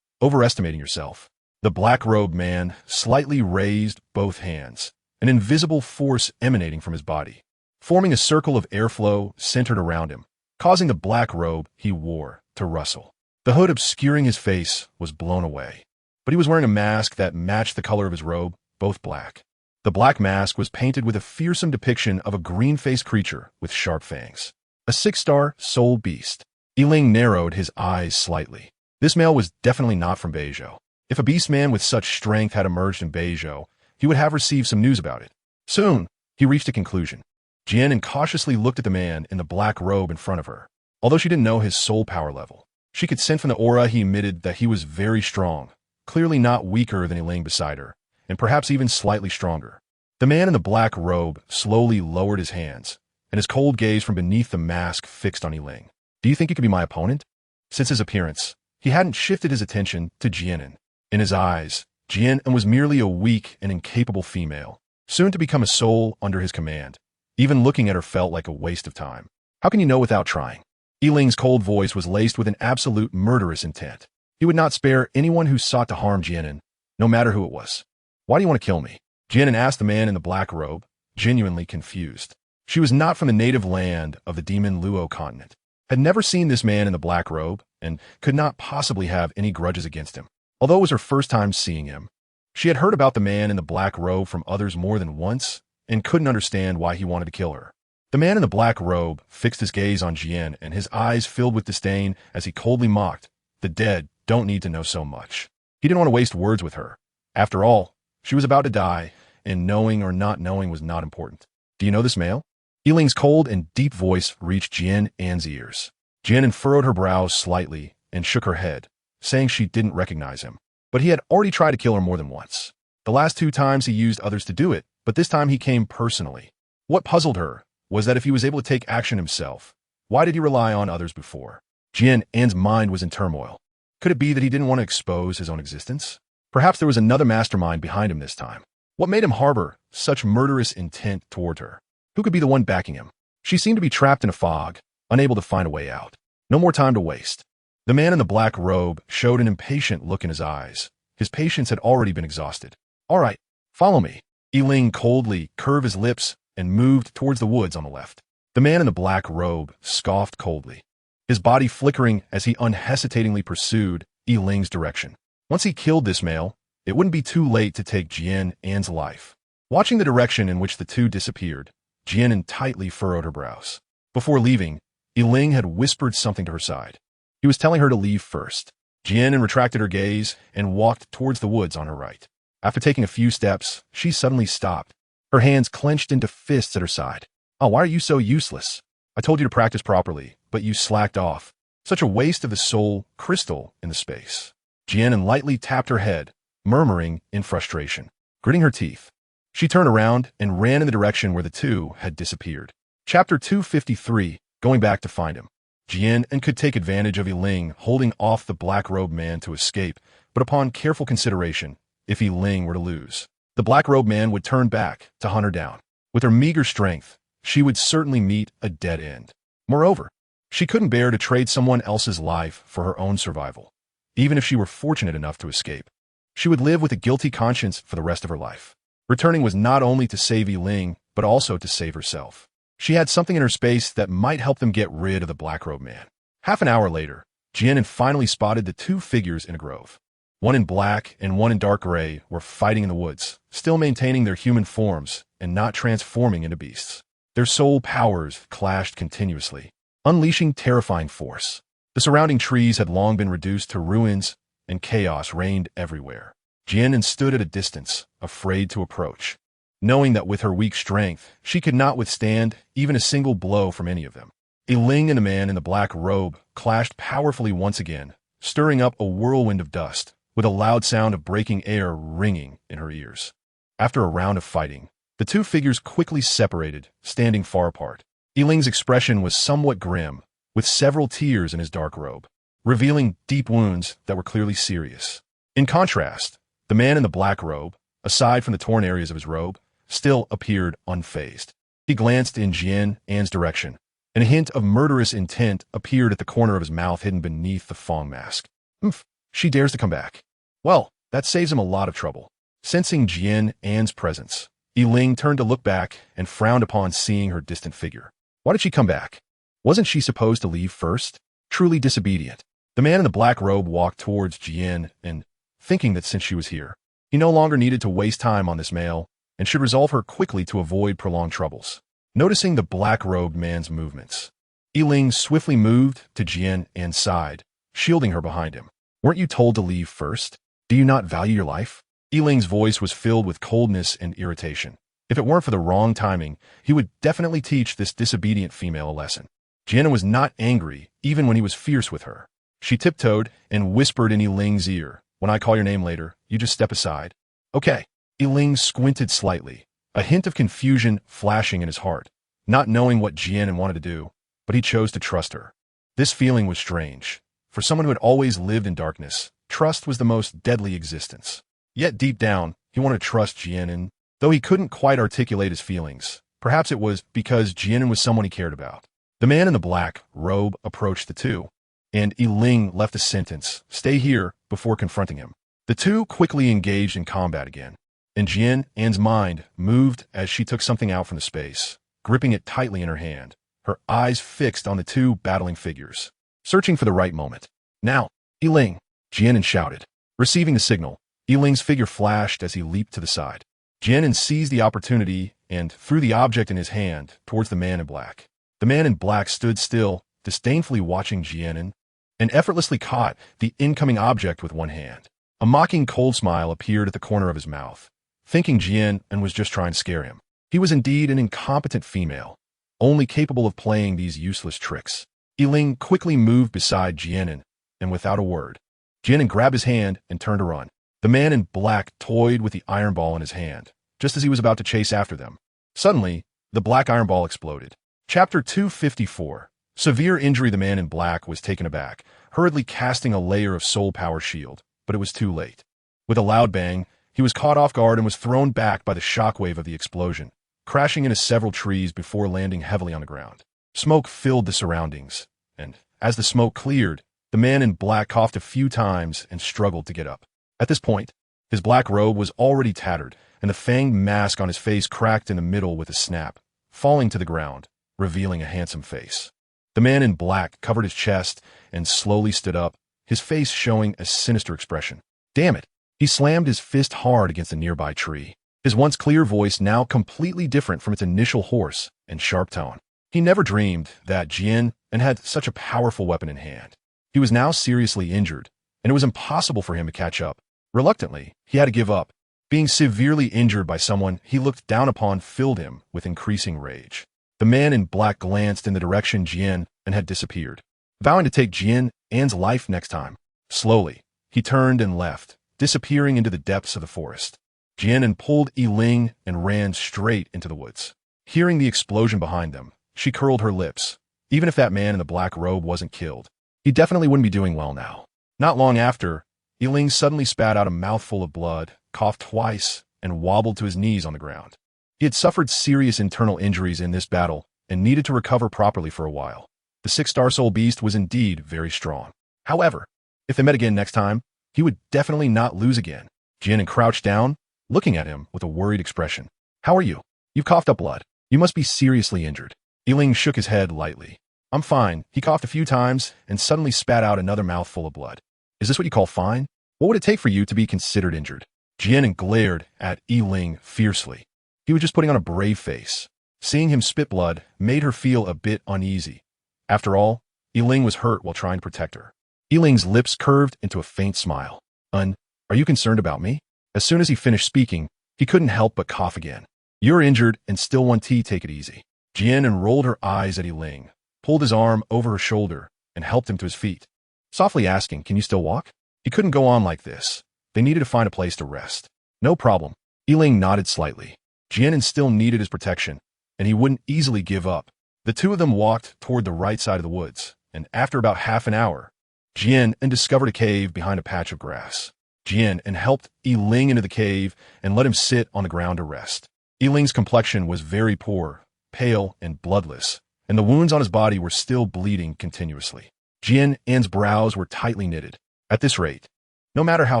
Overestimating yourself. The black-robed man slightly raised both hands, an invisible force emanating from his body, forming a circle of airflow centered around him, causing the black robe he wore to rustle. The hood obscuring his face was blown away, but he was wearing a mask that matched the color of his robe, both black. The black mask was painted with a fearsome depiction of a green-faced creature with sharp fangs. A 6-star soul beast. Ling narrowed his eyes slightly. This male was definitely not from Beizhou. If a beast man with such strength had emerged in Beizhou, he would have received some news about it. Soon, he reached a conclusion. Jian An cautiously looked at the man in the black robe in front of her. Although she didn't know his soul power level, she could sense from the aura he emitted that he was very strong, clearly not weaker than Ling beside her, and perhaps even slightly stronger. The man in the black robe slowly lowered his hands, and his cold gaze from beneath the mask fixed on Ling. Do you think you could be my opponent? Since his appearance, he hadn't shifted his attention to Jian An. In his eyes, Jian An was merely a weak and incapable female, soon to become a soul under his command. Even looking at her felt like a waste of time. How can you know without trying? Ling's cold voice was laced with an absolute murderous intent. He would not spare anyone who sought to harm Jian An, no matter who it was. Why do you want to kill me? Jian An asked the man in the black robe, genuinely confused. She was not from the native land of the demon Luo continent, had never seen this man in the black robe, and could not possibly have any grudges against him. Although it was her first time seeing him, she had heard about the man in the black robe from others more than once, and couldn't understand why he wanted to kill her. The man in the black robe fixed his gaze on Jian, and his eyes filled with disdain as he coldly mocked, "The dead don't need to know so much." He didn't want to waste words with her. After all, she was about to die, and knowing or not knowing was not important. Do you know this male? Ling's cold and deep voice reached Jian An's ears. Jian An furrowed her brows slightly and shook her head, saying she didn't recognize him. But he had already tried to kill her more than once. The last two times he used others to do it, but this time he came personally. What puzzled her was that if he was able to take action himself, why did he rely on others before? Jian An's mind was in turmoil. Could it be that he didn't want to expose his own existence? Perhaps there was another mastermind behind him this time. What made him harbor such murderous intent toward her? Who could be the one backing him? She seemed to be trapped in a fog, unable to find a way out. No more time to waste. The man in the black robe showed an impatient look in his eyes. His patience had already been exhausted. All right, follow me. Ling coldly curved his lips and moved towards the woods on the left. The man in the black robe scoffed coldly, his body flickering as he unhesitatingly pursued Ling's direction. Once he killed this male, it wouldn't be too late to take Jian An's life. Watching the direction in which the two disappeared, Jian An tightly furrowed her brows. Before leaving, Ling had whispered something to her side. He was telling her to leave first. Jian An retracted her gaze and walked towards the woods on her right. After taking a few steps, she suddenly stopped, her hands clenched into fists at her side. "Oh, why are you so useless? I told you to practice properly, but you slacked off. Such a waste of the soul crystal in the space." Jian An lightly tapped her head, murmuring in frustration. Gritting her teeth, she turned around and ran in the direction where the two had disappeared. Chapter 253. Going back to find him. Jian An could take advantage of Ling holding off the black-robed man to escape, but upon careful consideration, if Ling were to lose, the black-robed man would turn back to hunt her down. With her meager strength, she would certainly meet a dead end. Moreover, she couldn't bear to trade someone else's life for her own survival, even if she were fortunate enough to escape. She would live with a guilty conscience for the rest of her life. Returning was not only to save Ling, but also to save herself. She had something in her space that might help them get rid of the black-robed man. Half an hour later, Jian An finally spotted the two figures in a grove. One in black and one in dark gray were fighting in the woods, still maintaining their human forms and not transforming into beasts. Their soul powers clashed continuously, unleashing terrifying force. The surrounding trees had long been reduced to ruins, and chaos reigned everywhere. Jian An stood at a distance, afraid to approach, knowing that with her weak strength, she could not withstand even a single blow from any of them. Ling and the man in the black robe clashed powerfully once again, stirring up a whirlwind of dust, with a loud sound of breaking air ringing in her ears. After a round of fighting, the two figures quickly separated, standing far apart. Ling's expression was somewhat grim, with several tears in his dark robe, revealing deep wounds that were clearly serious. In contrast, the man in the black robe, aside from the torn areas of his robe, still appeared unfazed. He glanced in Jian An's direction, and a hint of murderous intent appeared at the corner of his mouth hidden beneath the Fong mask. Umph, she dares to come back. Well, that saves him a lot of trouble. Sensing Jian An's presence, Yiling turned to look back and frowned upon seeing her distant figure. Why did she come back? Wasn't she supposed to leave first? Truly disobedient. The man in the black robe walked towards Jian An, thinking that since she was here, he no longer needed to waste time on this male and should resolve her quickly to avoid prolonged troubles. Noticing the black-robed man's movements, Yiling swiftly moved to Jian An's side, shielding her behind him. Weren't you told to leave first? Do you not value your life? Yiling's voice was filled with coldness and irritation. If it weren't for the wrong timing, he would definitely teach this disobedient female a lesson. Jian An was not angry, even when he was fierce with her. She tiptoed and whispered in Yiling's ear, "When I call your name later, you just step aside." Okay. Yiling squinted slightly, a hint of confusion flashing in his heart, not knowing what Jian An wanted to do, but he chose to trust her. This feeling was strange. For someone who had always lived in darkness, trust was the most deadly existence. Yet deep down, he wanted to trust Jian An, though he couldn't quite articulate his feelings. Perhaps it was because Jian An was someone he cared about. The man in the black robe approached the two, and Yiling left a sentence, "Stay here," before confronting him. The two quickly engaged in combat again, and Jian An's mind moved as she took something out from the space, gripping it tightly in her hand, her eyes fixed on the two battling figures, searching for the right moment. "Now, Yiling!" Jian An shouted. Receiving the signal, Yiling's figure flashed as he leaped to the side. Jian An seized the opportunity and threw the object in his hand towards the man in black. The man in black stood still, disdainfully watching Jian An, and effortlessly caught the incoming object with one hand. A mocking cold smile appeared at the corner of his mouth, thinking Jian An was just trying to scare him. He was indeed an incompetent female, only capable of playing these useless tricks. Yiling quickly moved beside Jian An, and without a word, Jian An grabbed his hand and turned to run. The man in black toyed with the iron ball in his hand, just as he was about to chase after them. Suddenly, the black iron ball exploded. Chapter 254. Severe injury. The man in black was taken aback, hurriedly casting a layer of soul power shield, but it was too late. With a loud bang, he was caught off guard and was thrown back by the shockwave of the explosion, crashing into several trees before landing heavily on the ground. Smoke filled the surroundings, and as the smoke cleared, the man in black coughed a few times and struggled to get up. At this point, his black robe was already tattered, and the fanged mask on his face cracked in the middle with a snap, falling to the ground, revealing a handsome face. The man in black covered his chest and slowly stood up, his face showing a sinister expression. Damn it! He slammed his fist hard against a nearby tree, his once clear voice now completely different from its initial hoarse and sharp tone. He never dreamed that Jian An had such a powerful weapon in hand. He was now seriously injured, and it was impossible for him to catch up. Reluctantly, he had to give up. Being severely injured by someone he looked down upon filled him with increasing rage. The man in black glanced in the direction Jian An had disappeared, vowing to take Jian An's life next time. Slowly, he turned and left, disappearing into the depths of the forest. Jian An pulled Yiling and ran straight into the woods. Hearing the explosion behind them, she curled her lips. Even if that man in the black robe wasn't killed, he definitely wouldn't be doing well now. Not long after, Yiling suddenly spat out a mouthful of blood, coughed twice, and wobbled to his knees on the ground. He had suffered serious internal injuries in this battle and needed to recover properly for a while. The 6-star soul beast was indeed very strong. However, if they met again next time, he would definitely not lose again. Jian An crouched down, looking at him with a worried expression. "How are you? You've coughed up blood. You must be seriously injured." Yiling shook his head lightly. "I'm fine." He coughed a few times and suddenly spat out another mouthful of blood. "Is this what you call fine? What would it take for you to be considered injured?" Jian An glared at Yiling fiercely. He was just putting on a brave face. Seeing him spit blood made her feel a bit uneasy. After all, Yiling was hurt while trying to protect her. Yiling's lips curved into a faint smile. Are you concerned about me?" As soon as he finished speaking, he couldn't help but cough again. "You're injured and still want tea, take it easy." Jian An rolled her eyes at Yiling, pulled his arm over her shoulder, and helped him to his feet, softly asking, "Can you still walk?" He couldn't go on like this. They needed to find a place to rest. "No problem." Yiling nodded slightly. Jian An still needed his protection, and he wouldn't easily give up. The two of them walked toward the right side of the woods, and after about half an hour, Jian An discovered a cave behind a patch of grass. Jian An helped Yiling into the cave and let him sit on the ground to rest. Yiling's complexion was very poor, pale and bloodless, and the wounds on his body were still bleeding continuously. Jian An's brows were tightly knitted. At this rate, no matter how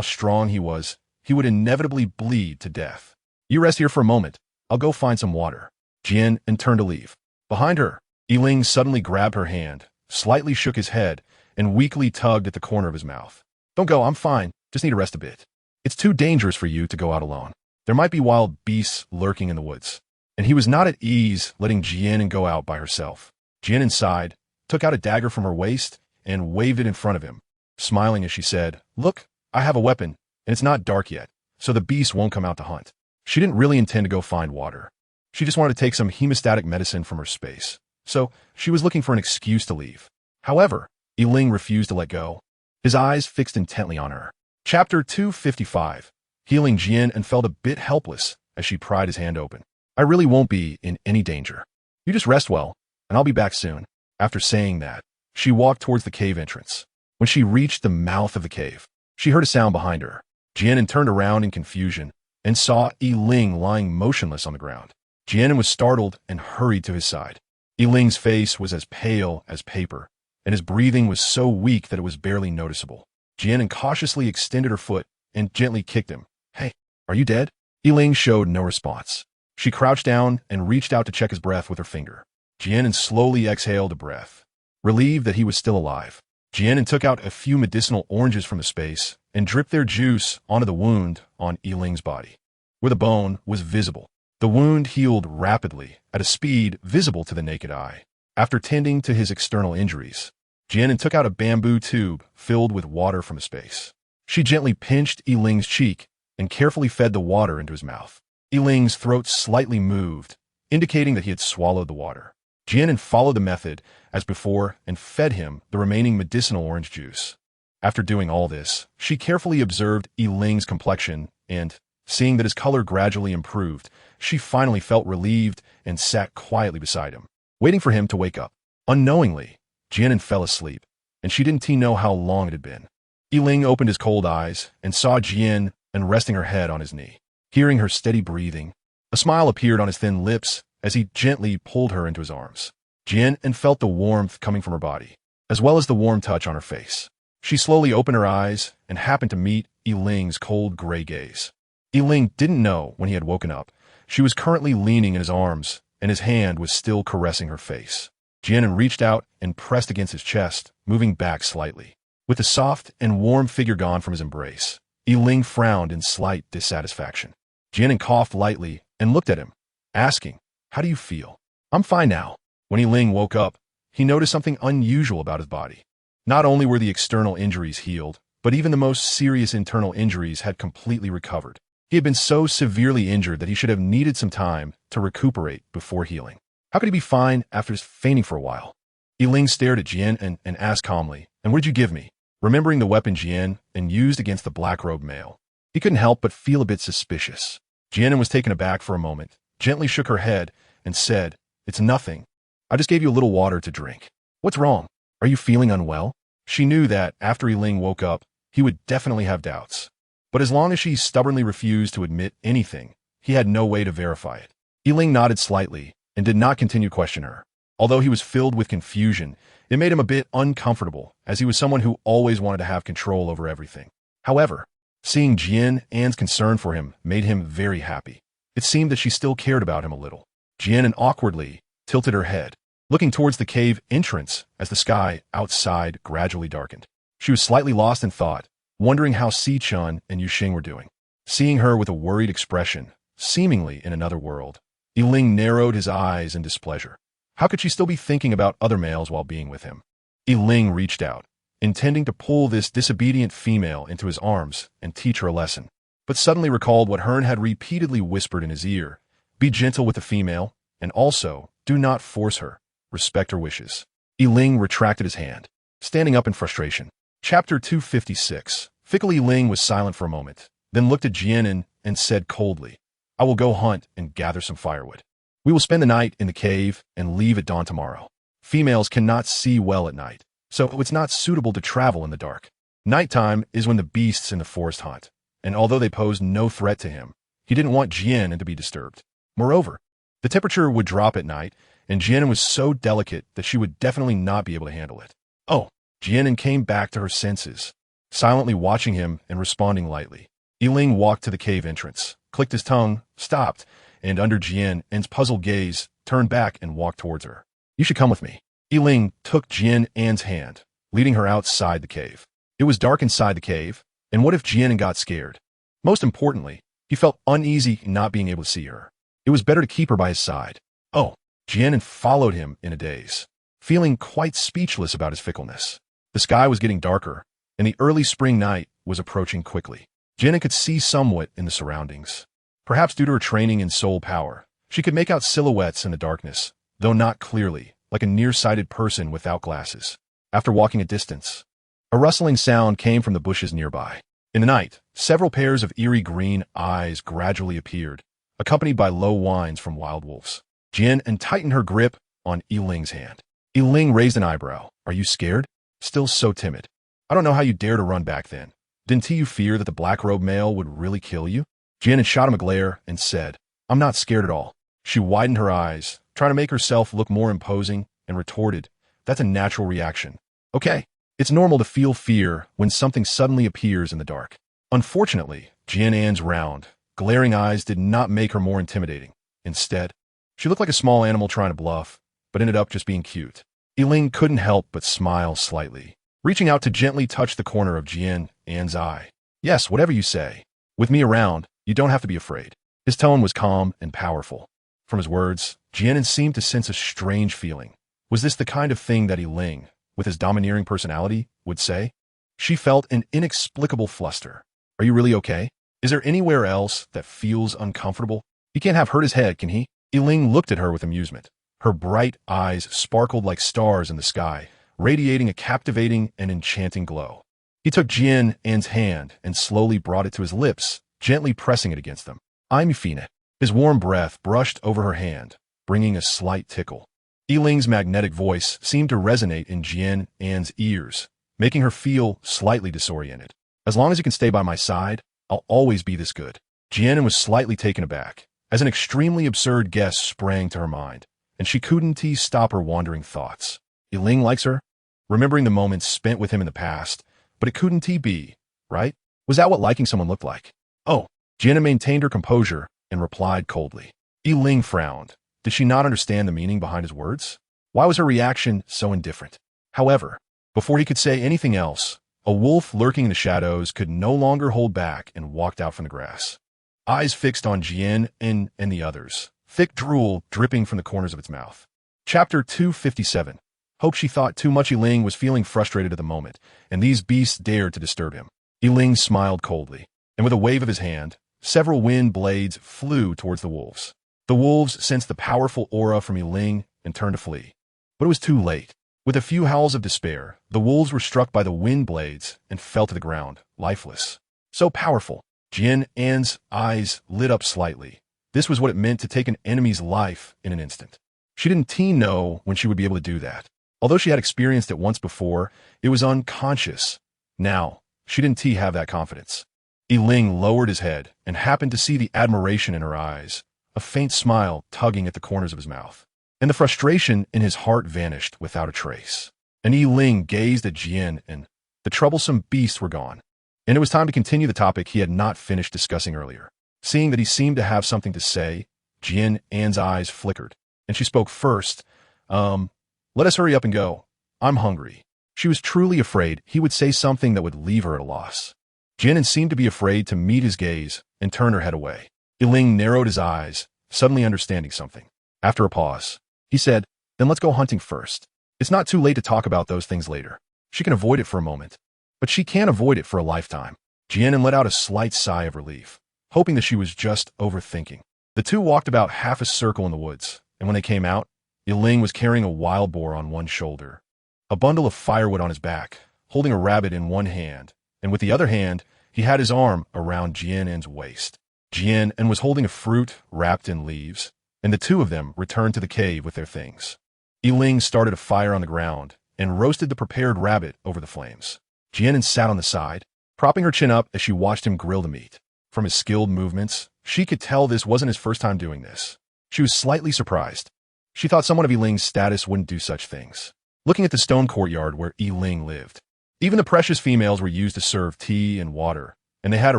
strong he was, he would inevitably bleed to death. You rest here for a moment. I'll go find some water. Jian An turned to leave. Behind her, Yiling suddenly grabbed her hand, slightly shook his head, and weakly tugged at the corner of his mouth. Don't go, I'm fine. Just need to rest a bit. It's too dangerous for you to go out alone. There might be wild beasts lurking in the woods. And he was not at ease letting Jian An go out by herself. Jian An sighed, took out a dagger from her waist, and waved it in front of him, smiling as she said, Look, I have a weapon, and it's not dark yet, so the beast won't come out to hunt. She didn't really intend to go find water. She just wanted to take some hemostatic medicine from her space, so she was looking for an excuse to leave. However, Yiling refused to let go, his eyes fixed intently on her. Chapter 255. Healing. Jian An felt a bit helpless as she pried his hand open. I really won't be in any danger. You just rest well, and I'll be back soon. After saying that, she walked towards the cave entrance. When she reached the mouth of the cave, she heard a sound behind her. Jian An turned around in confusion and saw Yiling lying motionless on the ground. Jian An was startled and hurried to his side. Yiling's face was as pale as paper, and his breathing was so weak that it was barely noticeable. Jian An cautiously extended her foot and gently kicked him. Hey, are you dead? Yiling showed no response. She crouched down and reached out to check his breath with her finger. Jian An slowly exhaled a breath, relieved that he was still alive. Jian An took out a few medicinal oranges from the space and dripped their juice onto the wound on Yiling's body, where the bone was visible. The wound healed rapidly, at a speed visible to the naked eye. After tending to his external injuries, Jian An took out a bamboo tube filled with water from the space. She gently pinched Yiling's cheek and carefully fed the water into his mouth. Yiling's throat slightly moved, indicating that he had swallowed the water. Jian An followed the method as before and fed him the remaining medicinal orange juice. After doing all this, she carefully observed Yiling's complexion and, seeing that his color gradually improved, she finally felt relieved and sat quietly beside him, waiting for him to wake up. Unknowingly, Jian An fell asleep, and she didn't know how long it had been. Yiling opened his cold eyes and saw Jian An resting her head on his knee. Hearing her steady breathing, a smile appeared on his thin lips as he gently pulled her into his arms. Jian An felt the warmth coming from her body, as well as the warm touch on her face. She slowly opened her eyes and happened to meet Yiling's cold gray gaze. Yiling didn't know when he had woken up. She was currently leaning in his arms, and his hand was still caressing her face. Jian An reached out and pressed against his chest, moving back slightly. With the soft and warm figure gone from his embrace, Yiling frowned in slight dissatisfaction. Jian An coughed lightly and looked at him, asking, How do you feel? I'm fine now. When Yiling woke up, he noticed something unusual about his body. Not only were the external injuries healed, but even the most serious internal injuries had completely recovered. He had been so severely injured that he should have needed some time to recuperate before healing. How could he be fine after fainting for a while? Yiling stared at Jian An and asked calmly, And what did you give me? Remembering the weapon Jian An used against the black-robed male, he couldn't help but feel a bit suspicious. Jian An was taken aback for a moment, gently shook her head, and said, It's nothing. I just gave you a little water to drink. What's wrong? Are you feeling unwell? She knew that after Yiling woke up, he would definitely have doubts. But as long as she stubbornly refused to admit anything, he had no way to verify it. Yiling nodded slightly and did not continue to question her. Although he was filled with confusion, it made him a bit uncomfortable, as he was someone who always wanted to have control over everything. However, seeing Jian An's concern for him made him very happy. It seemed that she still cared about him a little. Jian An awkwardly tilted her head, looking towards the cave entrance as the sky outside gradually darkened. She was slightly lost in thought, wondering how Si-chun and Yuxing were doing. Seeing her with a worried expression, seemingly in another world, Yiling narrowed his eyes in displeasure. How could she still be thinking about other males while being with him? Yiling reached out, intending to pull this disobedient female into his arms and teach her a lesson, but suddenly recalled what Hearn had repeatedly whispered in his ear. Be gentle with the female, and also, do not force her. Respect her wishes. Yiling retracted his hand, standing up in frustration. Chapter 256. Fickle Yiling was silent for a moment, then looked at Jian An and said coldly, I will go hunt and gather some firewood. We will spend the night in the cave and leave at dawn tomorrow. Females cannot see well at night, so it's not suitable to travel in the dark. Nighttime is when the beasts in the forest hunt, and although they posed no threat to him, he didn't want Jian An to be disturbed. Moreover, the temperature would drop at night, and Jian An was so delicate that she would definitely not be able to handle it. Oh, Jian An came back to her senses, silently watching him and responding lightly. Yiling walked to the cave entrance, clicked his tongue, stopped, and under Jian An's puzzled gaze, turned back and walked towards her. You should come with me. Yiling took Jian An's hand, leading her outside the cave. It was dark inside the cave, and what if Jian An got scared? Most importantly, he felt uneasy not being able to see her. It was better to keep her by his side. Oh, Jian An followed him in a daze, feeling quite speechless about his fickleness. The sky was getting darker, and the early spring night was approaching quickly. Jian An could see somewhat in the surroundings. Perhaps due to her training in soul power, she could make out silhouettes in the darkness, though not clearly, like a nearsighted person without glasses. After walking a distance, a rustling sound came from the bushes nearby. In the night, several pairs of eerie green eyes gradually appeared, accompanied by low whines from wild wolves. Jian An tightened her grip on Yiling's hand. Yiling raised an eyebrow. Are you scared? Still so timid. I don't know how you dare to run back then. Didn't you fear that the black-robed male would really kill you? Jian An shot him a glare and said, I'm not scared at all. She widened her eyes, trying to make herself look more imposing, and retorted, that's a natural reaction. Okay, it's normal to feel fear when something suddenly appears in the dark. Unfortunately, Jian An's round, glaring eyes did not make her more intimidating. Instead, she looked like a small animal trying to bluff, but ended up just being cute. Yiling couldn't help but smile slightly, reaching out to gently touch the corner of Jian An's eye. Yes, whatever you say. With me around, you don't have to be afraid. His tone was calm and powerful. From his words, Jian An seemed to sense a strange feeling. Was this the kind of thing that Yiling, with his domineering personality, would say? She felt an inexplicable fluster. Are you really okay? Is there anywhere else that feels uncomfortable? He can't have hurt his head, can he? Yiling looked at her with amusement. Her bright eyes sparkled like stars in the sky, radiating a captivating and enchanting glow. He took Jian An's hand and slowly brought it to his lips, gently pressing it against them. I'm Yufina. His warm breath brushed over her hand, bringing a slight tickle. Yiling's magnetic voice seemed to resonate in Jian An's ears, making her feel slightly disoriented. As long as you can stay by my side, I'll always be this good. Jian An was slightly taken aback, as an extremely absurd guess sprang to her mind, and she couldn't stop her wandering thoughts. Yiling likes her? Remembering the moments spent with him in the past, but it couldn't be, right? Was that what liking someone looked like? Oh, Jian An maintained her composure and replied coldly. Yiling frowned. Did she not understand the meaning behind his words? Why was her reaction so indifferent? However, before he could say anything else, a wolf lurking in the shadows could no longer hold back and walked out from the grass. Eyes fixed on Jian An and the others, thick drool dripping from the corners of its mouth. Chapter 257. Hope she thought too much. Yiling was feeling frustrated at the moment, and these beasts dared to disturb him. Yiling smiled coldly, and with a wave of his hand, several wind blades flew towards the wolves. The wolves sensed the powerful aura from Yiling and turned to flee. But it was too late. With a few howls of despair, the wolves were struck by the wind blades and fell to the ground, lifeless. So powerful. Jian An's eyes lit up slightly. This was what it meant to take an enemy's life in an instant. She didn't know when she would be able to do that. Although she had experienced it once before, it was unconscious. Now, she didn't have that confidence. Yiling lowered his head and happened to see the admiration in her eyes, a faint smile tugging at the corners of his mouth. And the frustration in his heart vanished without a trace. And Yiling gazed at Jian An. The troublesome beasts were gone. And it was time to continue the topic he had not finished discussing earlier. Seeing that he seemed to have something to say, Jian An's eyes flickered, and she spoke first. Let us hurry up and go. I'm hungry. She was truly afraid he would say something that would leave her at a loss. Jian An seemed to be afraid to meet his gaze and turn her head away. Yiling narrowed his eyes, suddenly understanding something. After a pause, he said, then let's go hunting first. It's not too late to talk about those things later. She can avoid it for a moment, but she can't avoid it for a lifetime. Jian An let out a slight sigh of relief, hoping that she was just overthinking. The two walked about half a circle in the woods, and when they came out, Yiling was carrying a wild boar on one shoulder, a bundle of firewood on his back, holding a rabbit in one hand, and with the other hand, he had his arm around Jian An's waist. Jian An was holding a fruit wrapped in leaves, and the two of them returned to the cave with their things. Yiling started a fire on the ground and roasted the prepared rabbit over the flames. Jian An sat on the side, propping her chin up as she watched him grill the meat. From his skilled movements, she could tell this wasn't his first time doing this. She was slightly surprised. She thought someone of Yiling's status wouldn't do such things. Looking at the stone courtyard where Yiling lived, even the precious females were used to serve tea and water, and they had to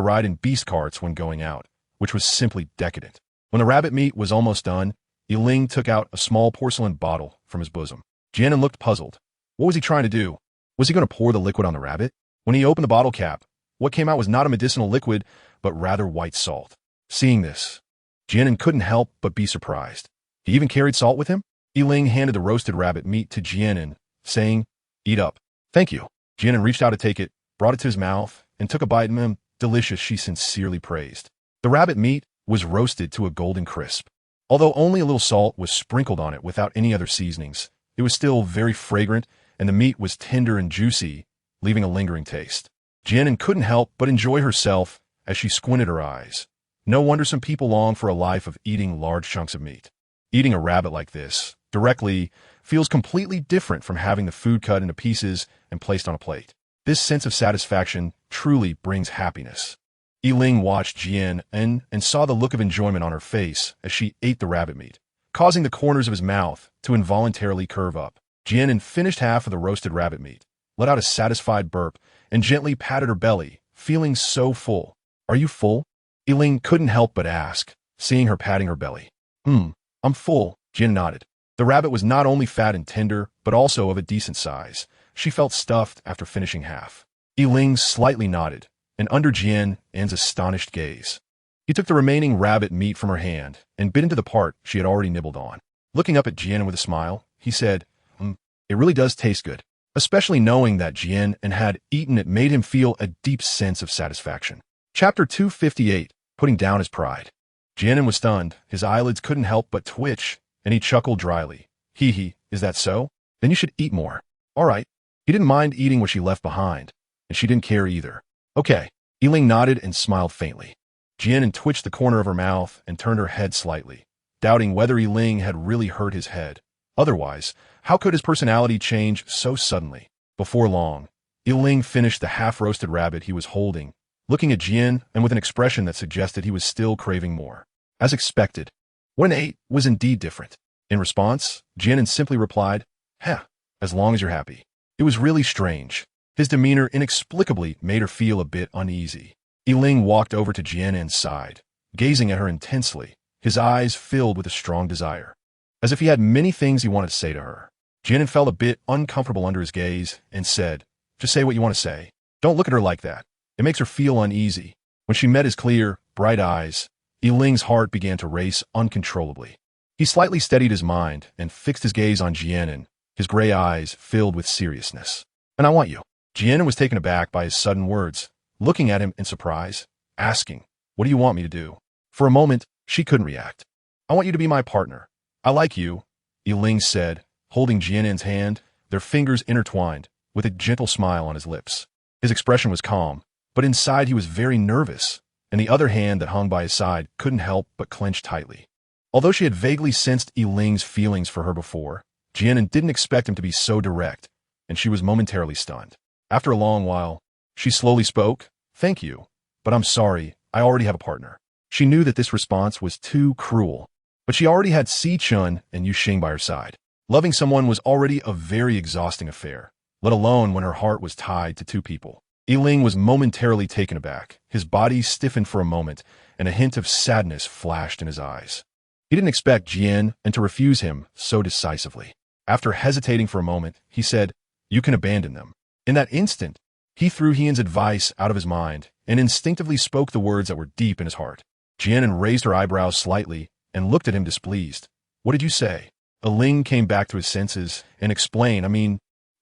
ride in beast carts when going out, which was simply decadent. When the rabbit meat was almost done, Yiling took out a small porcelain bottle from his bosom. Jian An looked puzzled. What was he trying to do? Was he going to pour the liquid on the rabbit? When he opened the bottle cap, what came out was not a medicinal liquid, but rather white salt. Seeing this, Jian An couldn't help but be surprised. He even carried salt with him? Yiling handed the roasted rabbit meat to Jian An, saying, "Eat up." "Thank you." Jian An reached out to take it, brought it to his mouth, and took a bite. Delicious, she sincerely praised. The rabbit meat was roasted to a golden crisp. Although only a little salt was sprinkled on it without any other seasonings, it was still very fragrant, and the meat was tender and juicy, leaving a lingering taste. Jian An couldn't help but enjoy herself as she squinted her eyes. No wonder some people long for a life of eating large chunks of meat. Eating a rabbit like this, directly, feels completely different from having the food cut into pieces and placed on a plate. This sense of satisfaction truly brings happiness. Yiling watched Jian An and saw the look of enjoyment on her face as she ate the rabbit meat, causing the corners of his mouth to involuntarily curve up. Jian An finished half of the roasted rabbit meat, let out a satisfied burp, and gently patted her belly, feeling so full. "Are you full?" Yiling couldn't help but ask, seeing her patting her belly. I'm full," Jian nodded. The rabbit was not only fat and tender, but also of a decent size. She felt stuffed after finishing half. Yiling slightly nodded, and under Jian An's astonished gaze, he took the remaining rabbit meat from her hand and bit into the part she had already nibbled on. Looking up at Jian with a smile, he said, "It really does taste good." Especially knowing that Jian An had eaten it made him feel a deep sense of satisfaction. Chapter 258, Putting Down His Pride. Jian An was stunned. His eyelids couldn't help but twitch, and he chuckled dryly. Hee, is that so? Then you should eat more." "All right." He didn't mind eating what she left behind, and she didn't care either. "Okay." Yiling nodded and smiled faintly. Jian An twitched the corner of her mouth and turned her head slightly, doubting whether Yiling had really hurt his head. Otherwise, how could his personality change so suddenly? Before long, Yiling finished the half-roasted rabbit he was holding, looking at Jian An with an expression that suggested he was still craving more. As expected, what an ate was indeed different. In response, Jian An simply replied, as long as you're happy." It was really strange. His demeanor inexplicably made her feel a bit uneasy. Yiling walked over to Jian An's side, gazing at her intensely, his eyes filled with a strong desire, as if he had many things he wanted to say to her. Jian An felt a bit uncomfortable under his gaze and said, "Just say what you want to say. Don't look at her like that. It makes her feel uneasy." When she met his clear, bright eyes, Yiling's heart began to race uncontrollably. He slightly steadied his mind and fixed his gaze on Jian An, his gray eyes filled with seriousness. "And I want you." Jian An was taken aback by his sudden words, looking at him in surprise, asking, "What do you want me to do?" For a moment, she couldn't react. "I want you to be my partner. I like you," Yiling said, holding Jian An's hand, their fingers intertwined, with a gentle smile on his lips. His expression was calm, but inside he was very nervous, and the other hand that hung by his side couldn't help but clench tightly. Although she had vaguely sensed Yiling's feelings for her before, Jian An didn't expect him to be so direct, and she was momentarily stunned. After a long while, she slowly spoke, "Thank you, but I'm sorry, I already have a partner." She knew that this response was too cruel, but she already had Si Chun and Yu Xing by her side. Loving someone was already a very exhausting affair, let alone when her heart was tied to two people. Yiling was momentarily taken aback. His body stiffened for a moment, and a hint of sadness flashed in his eyes. He didn't expect Jian An to refuse him so decisively. After hesitating for a moment, he said, "You can abandon them." In that instant, he threw Hian's advice out of his mind and instinctively spoke the words that were deep in his heart. Jian An raised her eyebrows slightly and looked at him displeased. "What did you say?" Yiling came back to his senses and explained,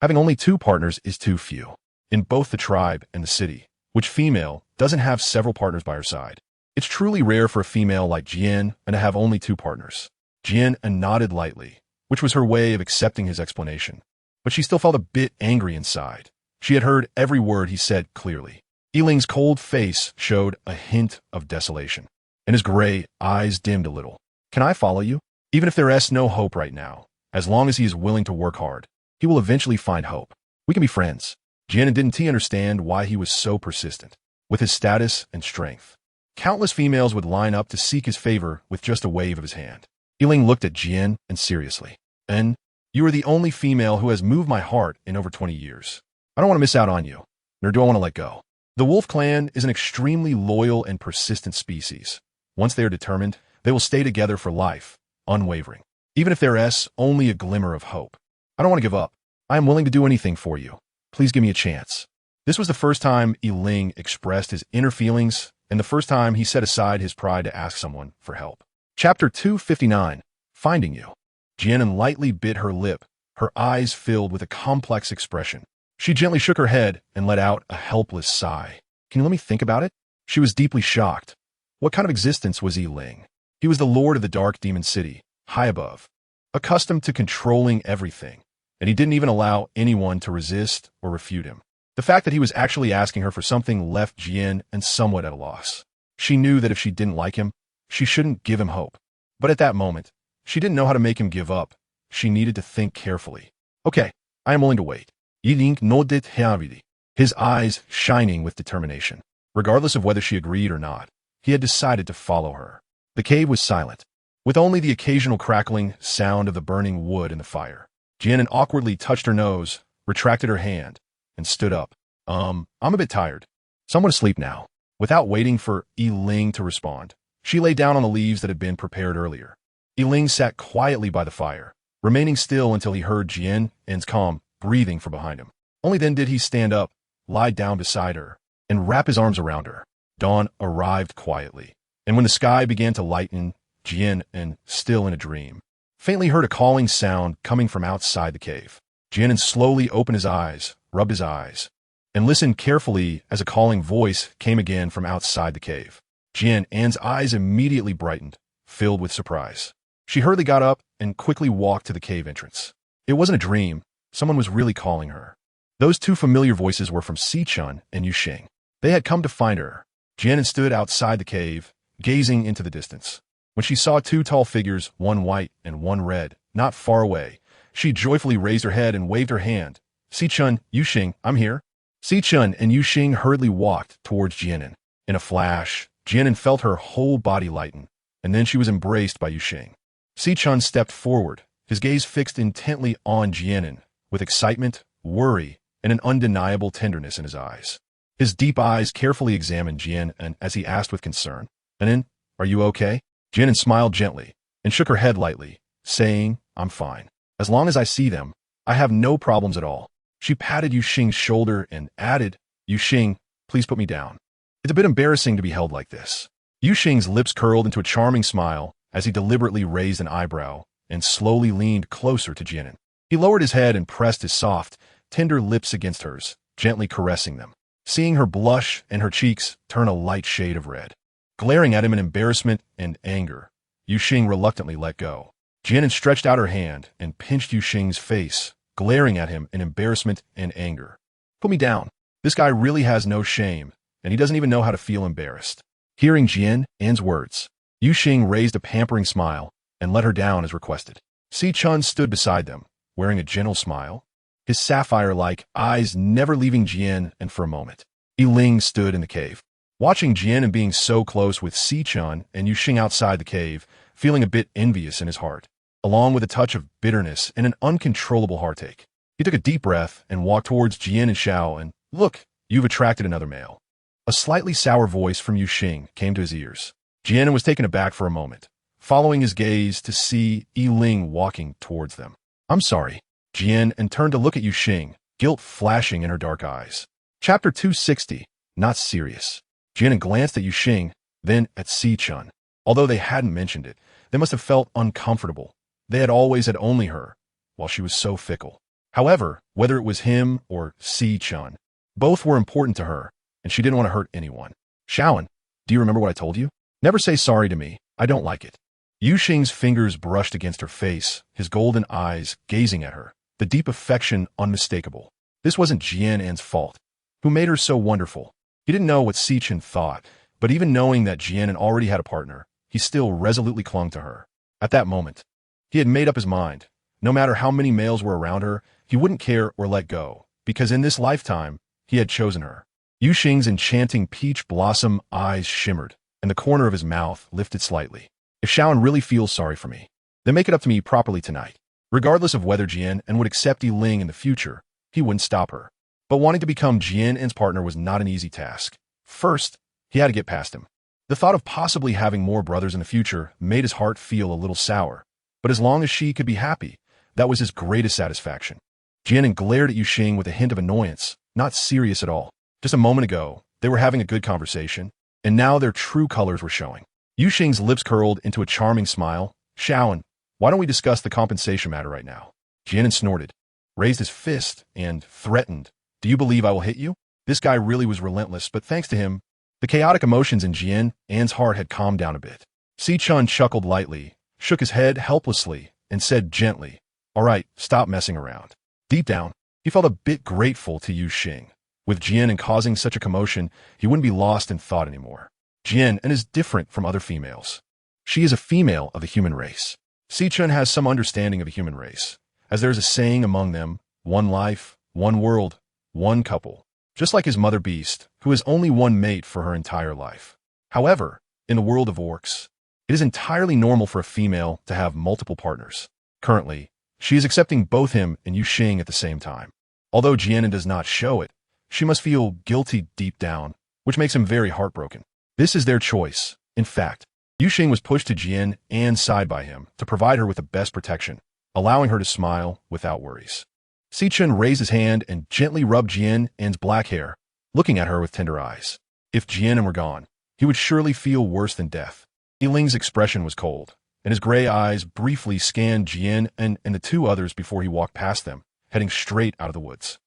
having only two partners is too few. In both the tribe and the city, which female doesn't have several partners by her side? It's truly rare for a female like Jian An to have only two partners. Jian An nodded lightly, which was her way of accepting his explanation. But she still felt a bit angry inside. She had heard every word he said clearly. Yiling's cold face showed a hint of desolation, and his gray eyes dimmed a little. "Can I follow you? Even if there is no hope right now, as long as he is willing to work hard." He will eventually find hope. We can be friends. Jian An didn't understand why he was so persistent. With his status and strength, countless females would line up to seek his favor with just a wave of his hand. Yiling looked at Jian An seriously. "And you are the only female who has moved my heart in over 20 years. I don't want to miss out on you, nor do I want to let go." The wolf clan is an extremely loyal and persistent species. Once they are determined, they will stay together for life, unwavering. Even if there is only a glimmer of hope. "I don't want to give up. I am willing to do anything for you. Please give me a chance." This was the first time Yiling expressed his inner feelings, and the first time he set aside his pride to ask someone for help. Chapter 259, Finding You. Jian An lightly bit her lip, her eyes filled with a complex expression. She gently shook her head and let out a helpless sigh. "Can you let me think about it?" She was deeply shocked. What kind of existence was Yiling? He was the lord of the dark demon city, high above, accustomed to controlling everything, and he didn't even allow anyone to resist or refute him. The fact that he was actually asking her for something left Jian An somewhat at a loss. She knew that if she didn't like him, she shouldn't give him hope. But at that moment, she didn't know how to make him give up. She needed to think carefully. "Okay, I am willing to wait." Yiling nodded heavily, his eyes shining with determination. Regardless of whether she agreed or not, he had decided to follow her. The cave was silent, with only the occasional crackling sound of the burning wood in the fire. Jian An awkwardly touched her nose, retracted her hand, and stood up. I'm a bit tired. So I'm going to sleep now." Without waiting for Yiling to respond, she lay down on the leaves that had been prepared earlier. Yiling sat quietly by the fire, remaining still until he heard Jian An's calm breathing from behind him. Only then did he stand up, lie down beside her, and wrap his arms around her. Dawn arrived quietly, and when the sky began to lighten, Jian An, still in a dream, faintly heard a calling sound coming from outside the cave. Jian An slowly opened his eyes, rubbed his eyes, and listened carefully as a calling voice came again from outside the cave. Jian An's eyes immediately brightened, filled with surprise. She hurriedly got up and quickly walked to the cave entrance. It wasn't a dream. Someone was really calling her. Those two familiar voices were from Sichun and Yuxing. They had come to find her. Jian An stood outside the cave, gazing into the distance. When she saw two tall figures, one white and one red, not far away, she joyfully raised her head and waved her hand. "Sichun, Yuxing, I'm here." Sichun and Yuxing hurriedly walked towards Jian An. In a flash, Jian An felt her whole body lighten, and then she was embraced by Yuxing. Sichun stepped forward, his gaze fixed intently on Jian An, with excitement, worry, and an undeniable tenderness in his eyes. His deep eyes carefully examined Jian An as he asked with concern, "An, are you okay?" Jian An smiled gently and shook her head lightly, saying, "I'm fine. As long as I see them, I have no problems at all." She patted Yuxing's shoulder and added, "Yuxing, please put me down. It's a bit embarrassing to be held like this." Yuxing's lips curled into a charming smile as he deliberately raised an eyebrow and slowly leaned closer to Jian An. He lowered his head and pressed his soft, tender lips against hers, gently caressing them. Seeing her blush and her cheeks turn a light shade of red. Glaring at him in embarrassment and anger, Yuxing reluctantly let go. Jian An stretched out her hand and pinched Yuxing's face, glaring at him in embarrassment and anger. "Put me down. This guy really has no shame, and he doesn't even know how to feel embarrassed." Hearing Jian An's words, Yuxing raised a pampering smile and let her down as requested. Sichun stood beside them, wearing a gentle smile, his sapphire-like eyes never leaving Jian An for a moment. Yiling stood in the cave, watching Jian An being so close with Sichun and Yuxing outside the cave, feeling a bit envious in his heart, along with a touch of bitterness and an uncontrollable heartache. He took a deep breath and walked towards Jian and Xiao and, "Look, you've attracted another male." A slightly sour voice from Yuxing came to his ears. Jian An was taken aback for a moment, following his gaze to see Yiling walking towards them. "I'm sorry." Jian An turned to look at Yuxing, guilt flashing in her dark eyes. Chapter 260, Not Serious. Jian An glanced at Yuxing, then at Sichun. Although they hadn't mentioned it, they must have felt uncomfortable. They had always had only her, while she was so fickle. However, whether it was him or Sichun, both were important to her, and she didn't want to hurt anyone. "Xiaoan, do you remember what I told you? Never say sorry to me. I don't like it." Yuxing's fingers brushed against her face, his golden eyes gazing at her, the deep affection unmistakable. This wasn't Jian An's fault, who made her so wonderful. He didn't know what Sichun thought, but even knowing that Jian An already had a partner, he still resolutely clung to her. At that moment, he had made up his mind. No matter how many males were around her, he wouldn't care or let go, because in this lifetime, he had chosen her. Yu Xing's enchanting peach blossom eyes shimmered, and the corner of his mouth lifted slightly. If Xiaoan really feels sorry for me, then make it up to me properly tonight. Regardless of whether Jian An would accept Ling in the future, he wouldn't stop her. But wanting to become Jian An's partner was not an easy task. First, he had to get past him. The thought of possibly having more brothers in the future made his heart feel a little sour, but as long as she could be happy, that was his greatest satisfaction. Jian An glared at Yu Xing with a hint of annoyance, not serious at all. Just a moment ago, they were having a good conversation, and now their true colors were showing. Yu Xing's lips curled into a charming smile. Xiaoan, why don't we discuss the compensation matter right now? Jian An snorted, raised his fist, and threatened, do you believe I will hit you? This guy really was relentless, but thanks to him, the chaotic emotions in Jian An's heart had calmed down a bit. Si Chun chuckled lightly, shook his head helplessly, and said gently, all right, stop messing around. Deep down, he felt a bit grateful to Yu Xing. With Jian An causing such a commotion, he wouldn't be lost in thought anymore. Jian An is different from other females. She is a female of the human race. Si Chun has some understanding of the human race, as there is a saying among them, one life, one world, one couple. Just like his mother Beast, who has only one mate for her entire life. However, in the world of orcs, it is entirely normal for a female to have multiple partners. Currently, she is accepting both him and Yu Xing at the same time. Although Jian An does not show it, she must feel guilty deep down, which makes him very heartbroken. This is their choice. In fact, Yu Xing was pushed to Jian An's side by him to provide her with the best protection, allowing her to smile without worries. Si Chun raised his hand and gently rubbed Jian An's black hair, looking at her with tender eyes. If Jian An were gone, he would surely feel worse than death. Ling's expression was cold, and his gray eyes briefly scanned Jian An and the two others before he walked past them, heading straight out of the woods.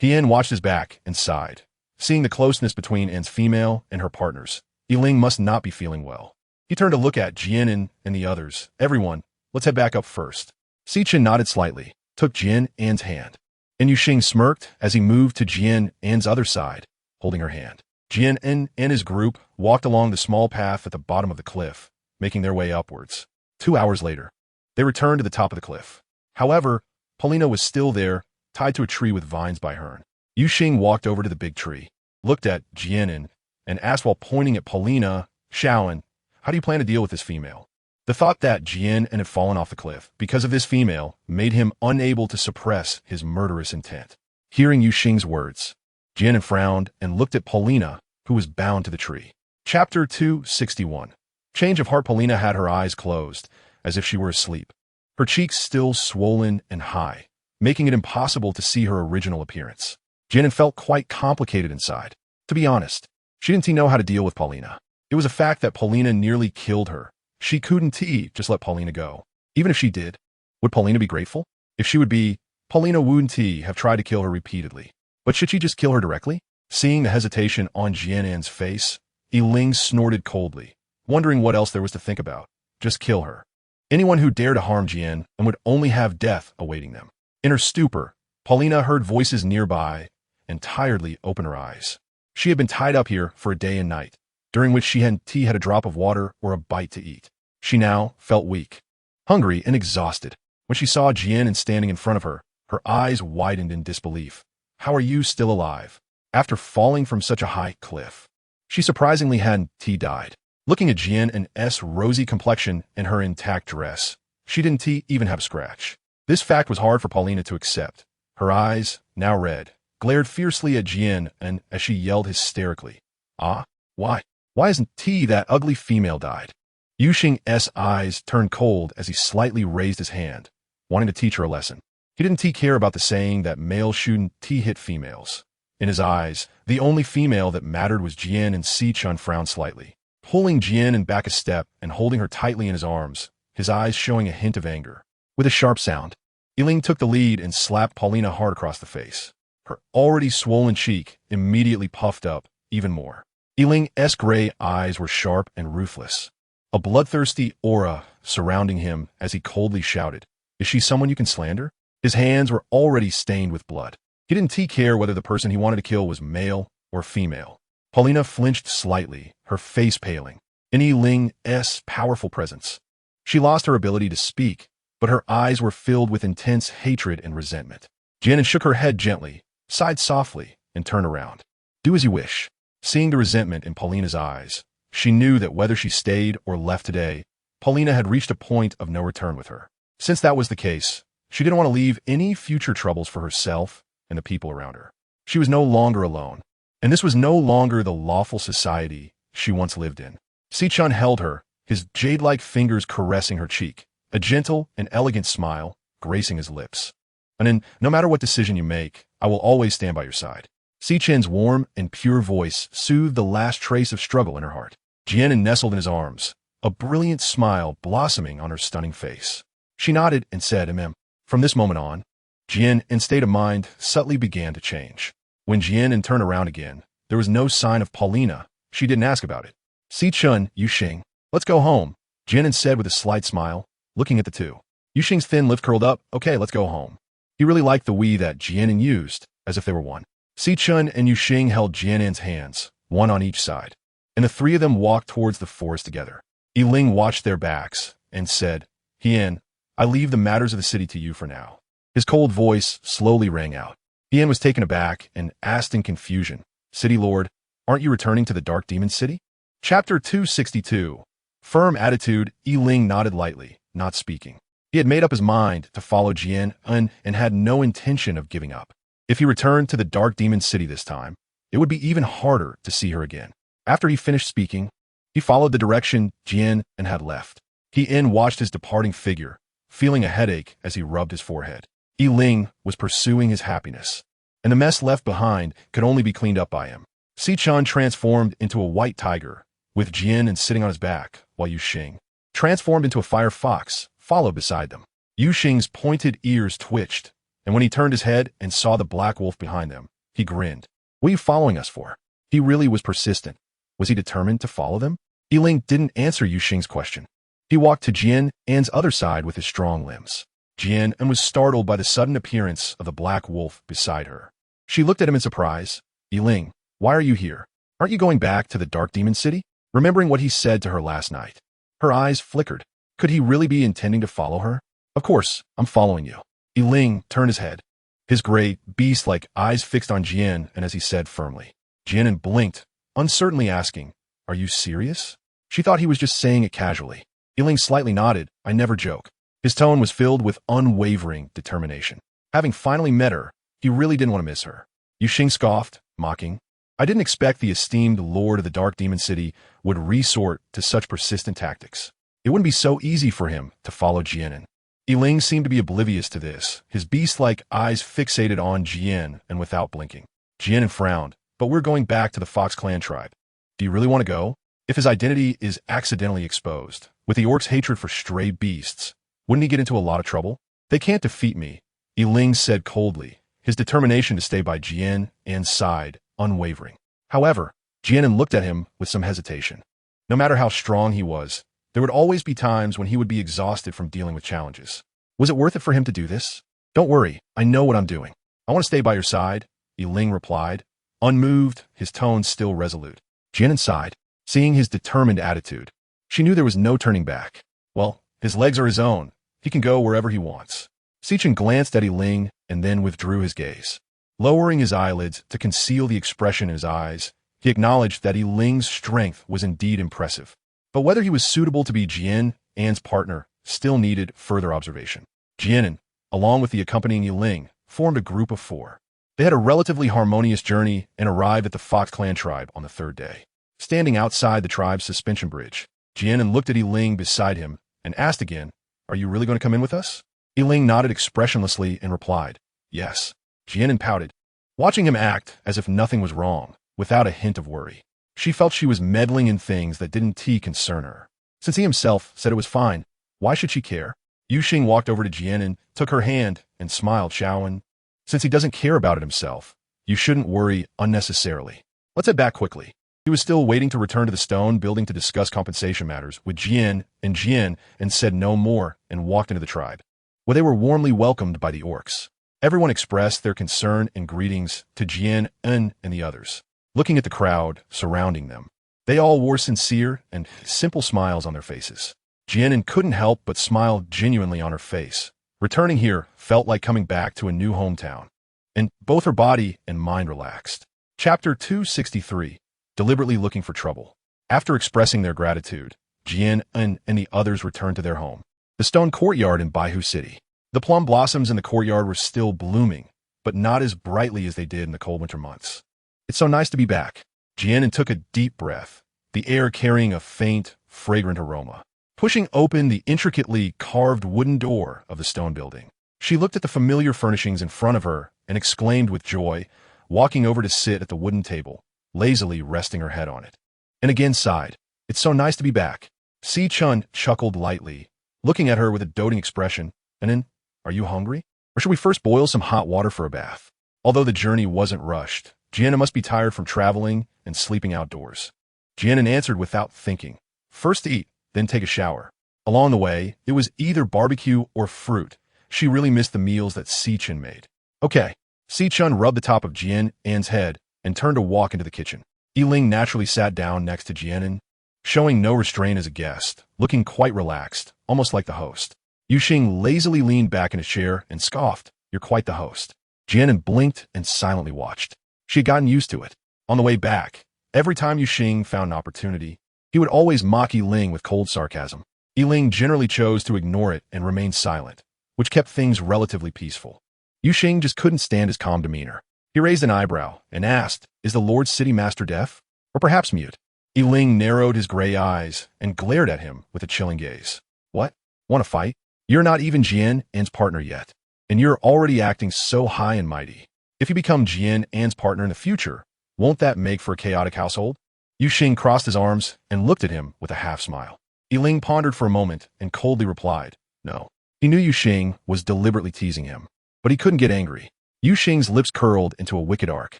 Jian watched his back and sighed, seeing the closeness between An's female and her partners. Ling must not be feeling well. He turned to look at Jian An and the others. Everyone, let's head back up first. Si Chun nodded slightly, took Jian An's hand, and Yu Xing smirked as he moved to Jian An's other side, holding her hand. Jian An and his group walked along the small path at the bottom of the cliff, making their way upwards. 2 hours later, they returned to the top of the cliff. However, Paulina was still there, tied to a tree with vines by her. Yu Xing walked over to the big tree, looked at Jian An, and asked while pointing at Paulina, Xiaoan, how do you plan to deal with this female? The thought that Jian An had fallen off the cliff because of this female made him unable to suppress his murderous intent. Hearing Yu Xing's words, Jian An frowned and looked at Paulina, who was bound to the tree. Chapter 261. Change of heart. Paulina had her eyes closed, as if she were asleep, her cheeks still swollen and high, making it impossible to see her original appearance. Jian An felt quite complicated inside. To be honest, she didn't know how to deal with Paulina. It was a fact that Paulina nearly killed her. She couldn't just let Paulina go. Even if she did, would Paulina be grateful? If she would be, Paulina wouldn't have tried to kill her repeatedly. But should she just kill her directly? Seeing the hesitation on Jian An's face, Ling snorted coldly, wondering what else there was to think about. Just kill her. Anyone who dared to harm Jian An would only have death awaiting them. In her stupor, Paulina heard voices nearby and tiredly opened her eyes. She had been tied up here for a day and night, during which she hadn't had a drop of water or a bite to eat. She now felt weak, hungry, and exhausted. When she saw Jian An standing in front of her, her eyes widened in disbelief. How are you still alive? After falling from such a high cliff. She surprisingly hadn't died. Looking at Jian An's rosy complexion and her intact dress, she didn't even have a scratch. This fact was hard for Paulina to accept. Her eyes, now red, glared fiercely at Jian An as she yelled hysterically. Ah, why? Why hasn't that ugly female died? Yu Xing's eyes turned cold as he slightly raised his hand, wanting to teach her a lesson. He didn't care about the saying that males shouldn't hit females. In his eyes, the only female that mattered was Jian, and Si Chun frowned slightly, pulling Jian An back a step and holding her tightly in his arms, his eyes showing a hint of anger. With a sharp sound, Ling took the lead and slapped Paulina hard across the face. Her already swollen cheek immediately puffed up even more. Ling's gray eyes were sharp and ruthless, a bloodthirsty aura surrounding him as he coldly shouted, "Is she someone you can slander?" His hands were already stained with blood. He didn't care whether the person he wanted to kill was male or female. Paulina flinched slightly, her face paling, in Ling's powerful presence. She lost her ability to speak, but her eyes were filled with intense hatred and resentment. Jian An shook her head gently, sighed softly, and turned around. Do as you wish. Seeing the resentment in Paulina's eyes, she knew that whether she stayed or left today, Paulina had reached a point of no return with her. Since that was the case, she didn't want to leave any future troubles for herself and the people around her. She was no longer alone, and this was no longer the lawful society she once lived in. Si-chun held her, his jade-like fingers caressing her cheek, a gentle and elegant smile gracing his lips. And then, no matter what decision you make, I will always stand by your side. Si-chun's warm and pure voice soothed the last trace of struggle in her heart. Jian An nestled in his arms, a brilliant smile blossoming on her stunning face. She nodded and said, Amen. From this moment on, Jian An's state of mind subtly began to change. When Jian An turned around again, there was no sign of Paulina. She didn't ask about it. Si-chun, Yuxing, let's go home, Jian An said with a slight smile, looking at the two. Yuxing's thin lip curled up. Okay, let's go home. He really liked the we that Jian An used, as if they were one. Si-chun and Yuxing held Jian An's hands, one on each side, and the three of them walked towards the forest together. Yiling watched their backs and said, Hian, I leave the matters of the city to you for now. His cold voice slowly rang out. Hian was taken aback and asked in confusion, City Lord, aren't you returning to the Dark Demon City? Chapter 262. Firm attitude. Yiling nodded lightly, not speaking. He had made up his mind to follow Jian An and had no intention of giving up. If he returned to the Dark Demon City this time, it would be even harder to see her again. After he finished speaking, he followed the direction Jian An had left. Yiling watched his departing figure, feeling a headache as he rubbed his forehead. Yiling was pursuing his happiness, and the mess left behind could only be cleaned up by him. Si-chun transformed into a white tiger, with Jian An sitting on his back, while Yuxing transformed into a fire fox, followed beside them. Yuxing's pointed ears twitched, and when he turned his head and saw the black wolf behind them, he grinned. What are you following us for? He really was persistent. Was he determined to follow them? Yiling didn't answer Yuxing's question. He walked to Jian An's other side with his strong limbs. Jian An was startled by the sudden appearance of the black wolf beside her. She looked at him in surprise. Yiling, why are you here? Aren't you going back to the Dark Demon City? Remembering what he said to her last night. Her eyes flickered. Could he really be intending to follow her? Of course, I'm following you. Yiling turned his head, his gray, beast-like eyes fixed on Jian An as he said firmly. Jian An blinked, uncertainly asking, Are you serious? She thought he was just saying it casually. Yiling slightly nodded. I never joke. His tone was filled with unwavering determination. Having finally met her, he really didn't want to miss her. Yuxing scoffed, mocking. I didn't expect the esteemed lord of the Dark Demon City would resort to such persistent tactics. It wouldn't be so easy for him to follow Jian An. Yiling seemed to be oblivious to this, his beast-like eyes fixated on Jian An without blinking. Jian An frowned, but we're going back to the Fox clan tribe. Do you really want to go? If his identity is accidentally exposed, with the orcs' hatred for stray beasts, wouldn't he get into a lot of trouble? They can't defeat me, Yiling said coldly, his determination to stay by Jian An's side unwavering. However, Jian An looked at him with some hesitation. No matter how strong he was, there would always be times when he would be exhausted from dealing with challenges. Was it worth it for him to do this? Don't worry, I know what I'm doing. I want to stay by your side, Yiling replied, unmoved, his tone still resolute. Jian An sighed, seeing his determined attitude. She knew there was no turning back. Well, his legs are his own. He can go wherever he wants. Si-chun glanced at Yiling and then withdrew his gaze. Lowering his eyelids to conceal the expression in his eyes, he acknowledged that Yiling's strength was indeed impressive. But whether he was suitable to be Jian An's partner still needed further observation. Jian An, along with the accompanying Yiling, formed a group of four. They had a relatively harmonious journey and arrived at the Fox clan tribe on the third day. Standing outside the tribe's suspension bridge, Jian An looked at Yiling beside him and asked again, Are you really going to come in with us? Yiling nodded expressionlessly and replied, Yes. Jian An pouted, watching him act as if nothing was wrong, without a hint of worry. She felt she was meddling in things that didn't concern her. Since he himself said it was fine, why should she care? Yuxing walked over to Jian An, took her hand, and smiled, Shaoan. Since he doesn't care about it himself, you shouldn't worry unnecessarily. Let's head back quickly. He was still waiting to return to the stone building to discuss compensation matters with Jian and said no more and walked into the tribe, where they were warmly welcomed by the orcs. Everyone expressed their concern and greetings to Jian An and the others. Looking at the crowd surrounding them, they all wore sincere and simple smiles on their faces. Jian An couldn't help but smile genuinely on her face. Returning here felt like coming back to a new hometown, and both her body and mind relaxed. Chapter 263. Deliberately Looking for Trouble. After expressing their gratitude, Jian An and the others returned to their home, the stone courtyard in Baihu City. The plum blossoms in the courtyard were still blooming, but not as brightly as they did in the cold winter months. It's so nice to be back. Jian An took a deep breath, the air carrying a faint, fragrant aroma. Pushing open the intricately carved wooden door of the stone building, she looked at the familiar furnishings in front of her and exclaimed with joy, walking over to sit at the wooden table, lazily resting her head on it. And again sighed. It's so nice to be back. Si Chun chuckled lightly, looking at her with a doting expression. And then, are you hungry? Or should we first boil some hot water for a bath? Although the journey wasn't rushed, Jian An must be tired from traveling and sleeping outdoors. Jian An answered without thinking. First eat, then take a shower. Along the way, it was either barbecue or fruit. She really missed the meals that Si Chun made. Okay. Si Chun rubbed the top of Jian An's head and turned to walk into the kitchen. Yiling naturally sat down next to Jian An, showing no restraint as a guest, looking quite relaxed, almost like the host. Yuxing lazily leaned back in his chair and scoffed. You're quite the host. Jian An blinked and silently watched. She had gotten used to it. On the way back, every time Yuxing found an opportunity, he would always mock Yiling with cold sarcasm. Yiling generally chose to ignore it and remain silent, which kept things relatively peaceful. Yuxing just couldn't stand his calm demeanor. He raised an eyebrow and asked, is the Lord City Master deaf? Or perhaps mute? Yiling narrowed his gray eyes and glared at him with a chilling gaze. What? Want to fight? You're not even Jian An's partner yet, and you're already acting so high and mighty. If you become Jian An's partner in the future, won't that make for a chaotic household? Yuxing crossed his arms and looked at him with a half-smile. Yiling pondered for a moment and coldly replied, no. He knew Yuxing was deliberately teasing him, but he couldn't get angry. Yuxing's lips curled into a wicked arc.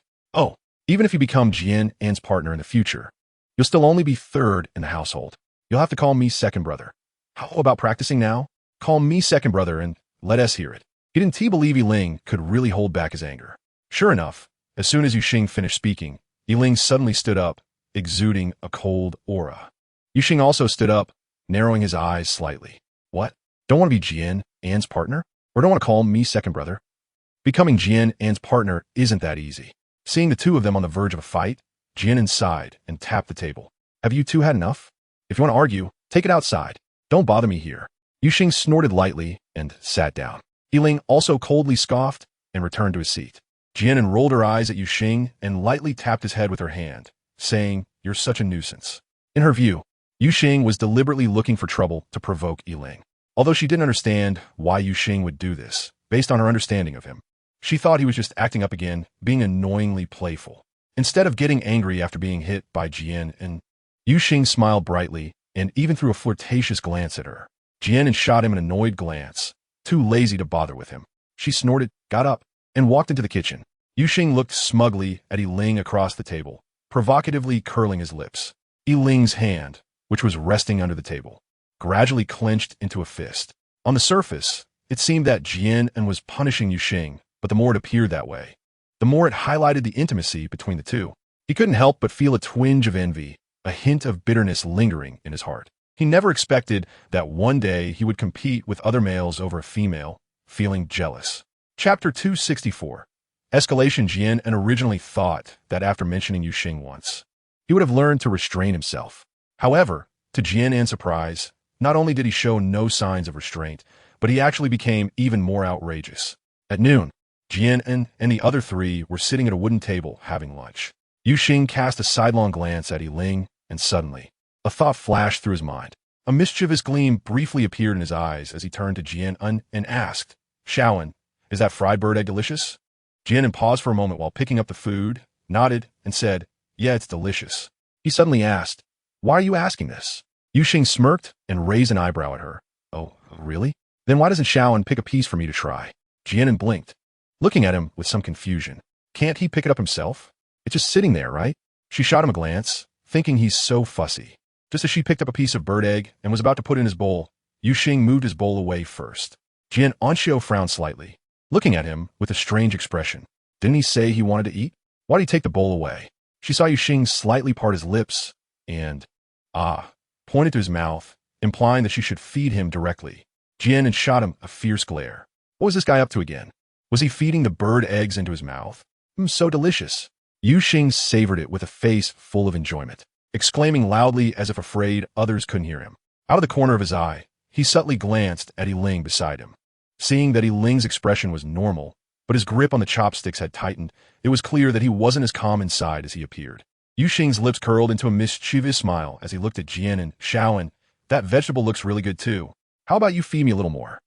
Oh, even if you become Jian An's partner in the future, you'll still only be third in the household. You'll have to call me second brother. How about practicing now? Call me second brother and let us hear it. He didn't believe Yiling could really hold back his anger. Sure enough, as soon as Yuxing finished speaking, Yiling suddenly stood up, exuding a cold aura. Yuxing also stood up, narrowing his eyes slightly. What? Don't want to be Jian An's partner? Or don't want to call me second brother? Becoming Jian An's partner isn't that easy. Seeing the two of them on the verge of a fight, Jian An sighed and tapped the table. Have you two had enough? If you want to argue, take it outside. Don't bother me here. Yuxing snorted lightly and sat down. Yiling also coldly scoffed and returned to his seat. Jian An rolled her eyes at Yuxing and lightly tapped his head with her hand, saying, you're such a nuisance. In her view, Yuxing was deliberately looking for trouble to provoke Yiling. Although she didn't understand why Yuxing would do this, based on her understanding of him, she thought he was just acting up again, being annoyingly playful. Instead of getting angry after being hit by Jian An, Yuxing smiled brightly and even threw a flirtatious glance at her. Jian An shot him an annoyed glance, too lazy to bother with him. She snorted, got up, and walked into the kitchen. Yuxing looked smugly at Yiling across the table, provocatively curling his lips. Yiling's hand, which was resting under the table, gradually clenched into a fist. On the surface, it seemed that Jian An was punishing Yuxing, but the more it appeared that way, the more it highlighted the intimacy between the two. He couldn't help but feel a twinge of envy, a hint of bitterness lingering in his heart. He never expected that one day he would compete with other males over a female, feeling jealous. Chapter 264. Escalation. Jian An originally thought that after mentioning Yuxing once, he would have learned to restrain himself. However, to Jian An's surprise, not only did he show no signs of restraint, but he actually became even more outrageous. At noon, Jian An and the other three were sitting at a wooden table having lunch. Yuxing cast a sidelong glance at Yiling, and suddenly, a thought flashed through his mind. A mischievous gleam briefly appeared in his eyes as he turned to Jian An and asked, Shaoan, is that fried bird egg delicious? Jian An paused for a moment while picking up the food, nodded, and said, yeah, it's delicious. He suddenly asked, why are you asking this? Yuxing smirked and raised an eyebrow at her. Oh, really? Then why doesn't Shaoan pick a piece for me to try? Jian An blinked, looking at him with some confusion. Can't he pick it up himself? It's just sitting there, right? She shot him a glance, thinking he's so fussy. Just as she picked up a piece of bird egg and was about to put it in his bowl, Yuxing moved his bowl away first. Jian Anxiu frowned slightly, looking at him with a strange expression. Didn't he say he wanted to eat? Why did he take the bowl away? She saw Yuxing slightly part his lips and, pointed to his mouth implying that she should feed him directly. Jian An shot him a fierce glare. What was this guy up to again? Was he feeding the bird eggs into his mouth? So delicious. Yu Xing savored it with a face full of enjoyment, exclaiming loudly as if afraid others couldn't hear him. Out of the corner of his eye, he subtly glanced at Yiling beside him. Seeing that Yiling's expression was normal, but his grip on the chopsticks had tightened, it was clear that he wasn't as calm inside as he appeared. Yu Xing's lips curled into a mischievous smile as he looked at Jian An. Xiaoan, that vegetable looks really good too. How about you feed me a little more?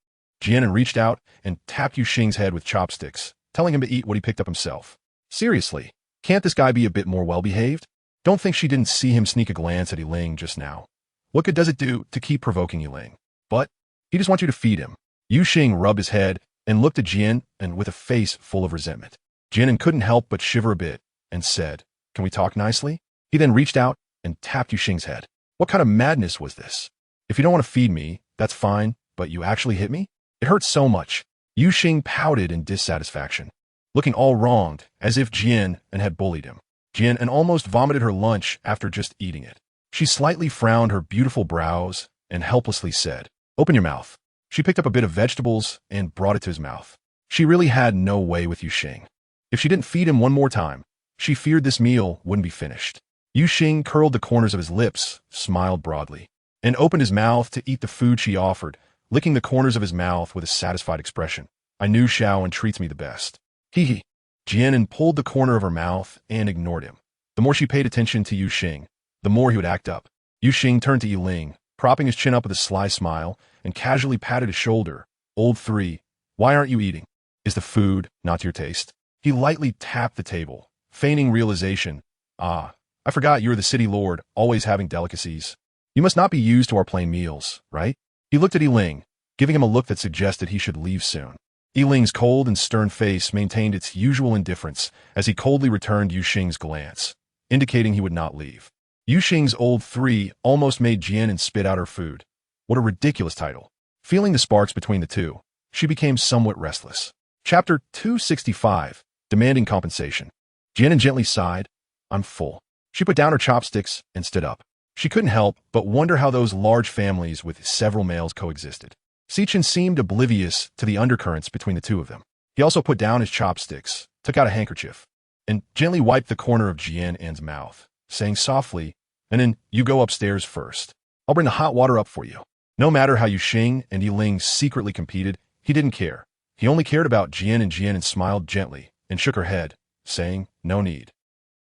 Jian An reached out and tapped Yu Xing's head with chopsticks, telling him to eat what he picked up himself. Seriously, can't this guy be a bit more well-behaved? Don't think she didn't see him sneak a glance at Yiling just now. What good does it do to keep provoking Yiling? But he just wants you to feed him. Yu Xing rubbed his head and looked at Jian An with a face full of resentment. Jian An couldn't help but shiver a bit and said, "Can we talk nicely?" He then reached out and tapped Yu Xing's head. What kind of madness was this? If you don't want to feed me, that's fine, but you actually hit me? It hurts so much. Yu Xing pouted in dissatisfaction, looking all wronged, as if Jian An had bullied him. Jian An almost vomited her lunch after just eating it. She slightly frowned her beautiful brows and helplessly said, "Open your mouth." She picked up a bit of vegetables and brought it to his mouth. She really had no way with Yu Xing. If she didn't feed him one more time, she feared this meal wouldn't be finished. Yu Xing curled the corners of his lips, smiled broadly, and opened his mouth to eat the food she offered, licking the corners of his mouth with a satisfied expression. "I knew Xiaoan treats me the best." Hee. Jian An pulled the corner of her mouth and ignored him. The more she paid attention to Yu Xing, the more he would act up. Yu Xing turned to Yiling, propping his chin up with a sly smile, and casually patted his shoulder. "Old 3, why aren't you eating? Is the food not to your taste?" He lightly tapped the table, feigning realization. "Ah, I forgot you're the city lord, always having delicacies. You must not be used to our plain meals, right?" He looked at Yiling, giving him a look that suggested he should leave soon. Yiling's cold and stern face maintained its usual indifference as he coldly returned Yu Xing's glance, indicating he would not leave. Yu Xing's old 3 almost made Jian An spit out her food. What a ridiculous title. Feeling the sparks between the two, she became somewhat restless. Chapter 265, Demanding Compensation. Jian An gently sighed. "I'm full." She put down her chopsticks and stood up. She couldn't help but wonder how those large families with several males coexisted. Sichin seemed oblivious to the undercurrents between the two of them. He also put down his chopsticks, took out a handkerchief, and gently wiped the corner of Jian An's mouth, saying softly, "And then you go upstairs first. I'll bring the hot water up for you." No matter how Yu Xing and Yiling secretly competed, he didn't care. He only cared about Jian An smiled gently and shook her head, saying, "No need."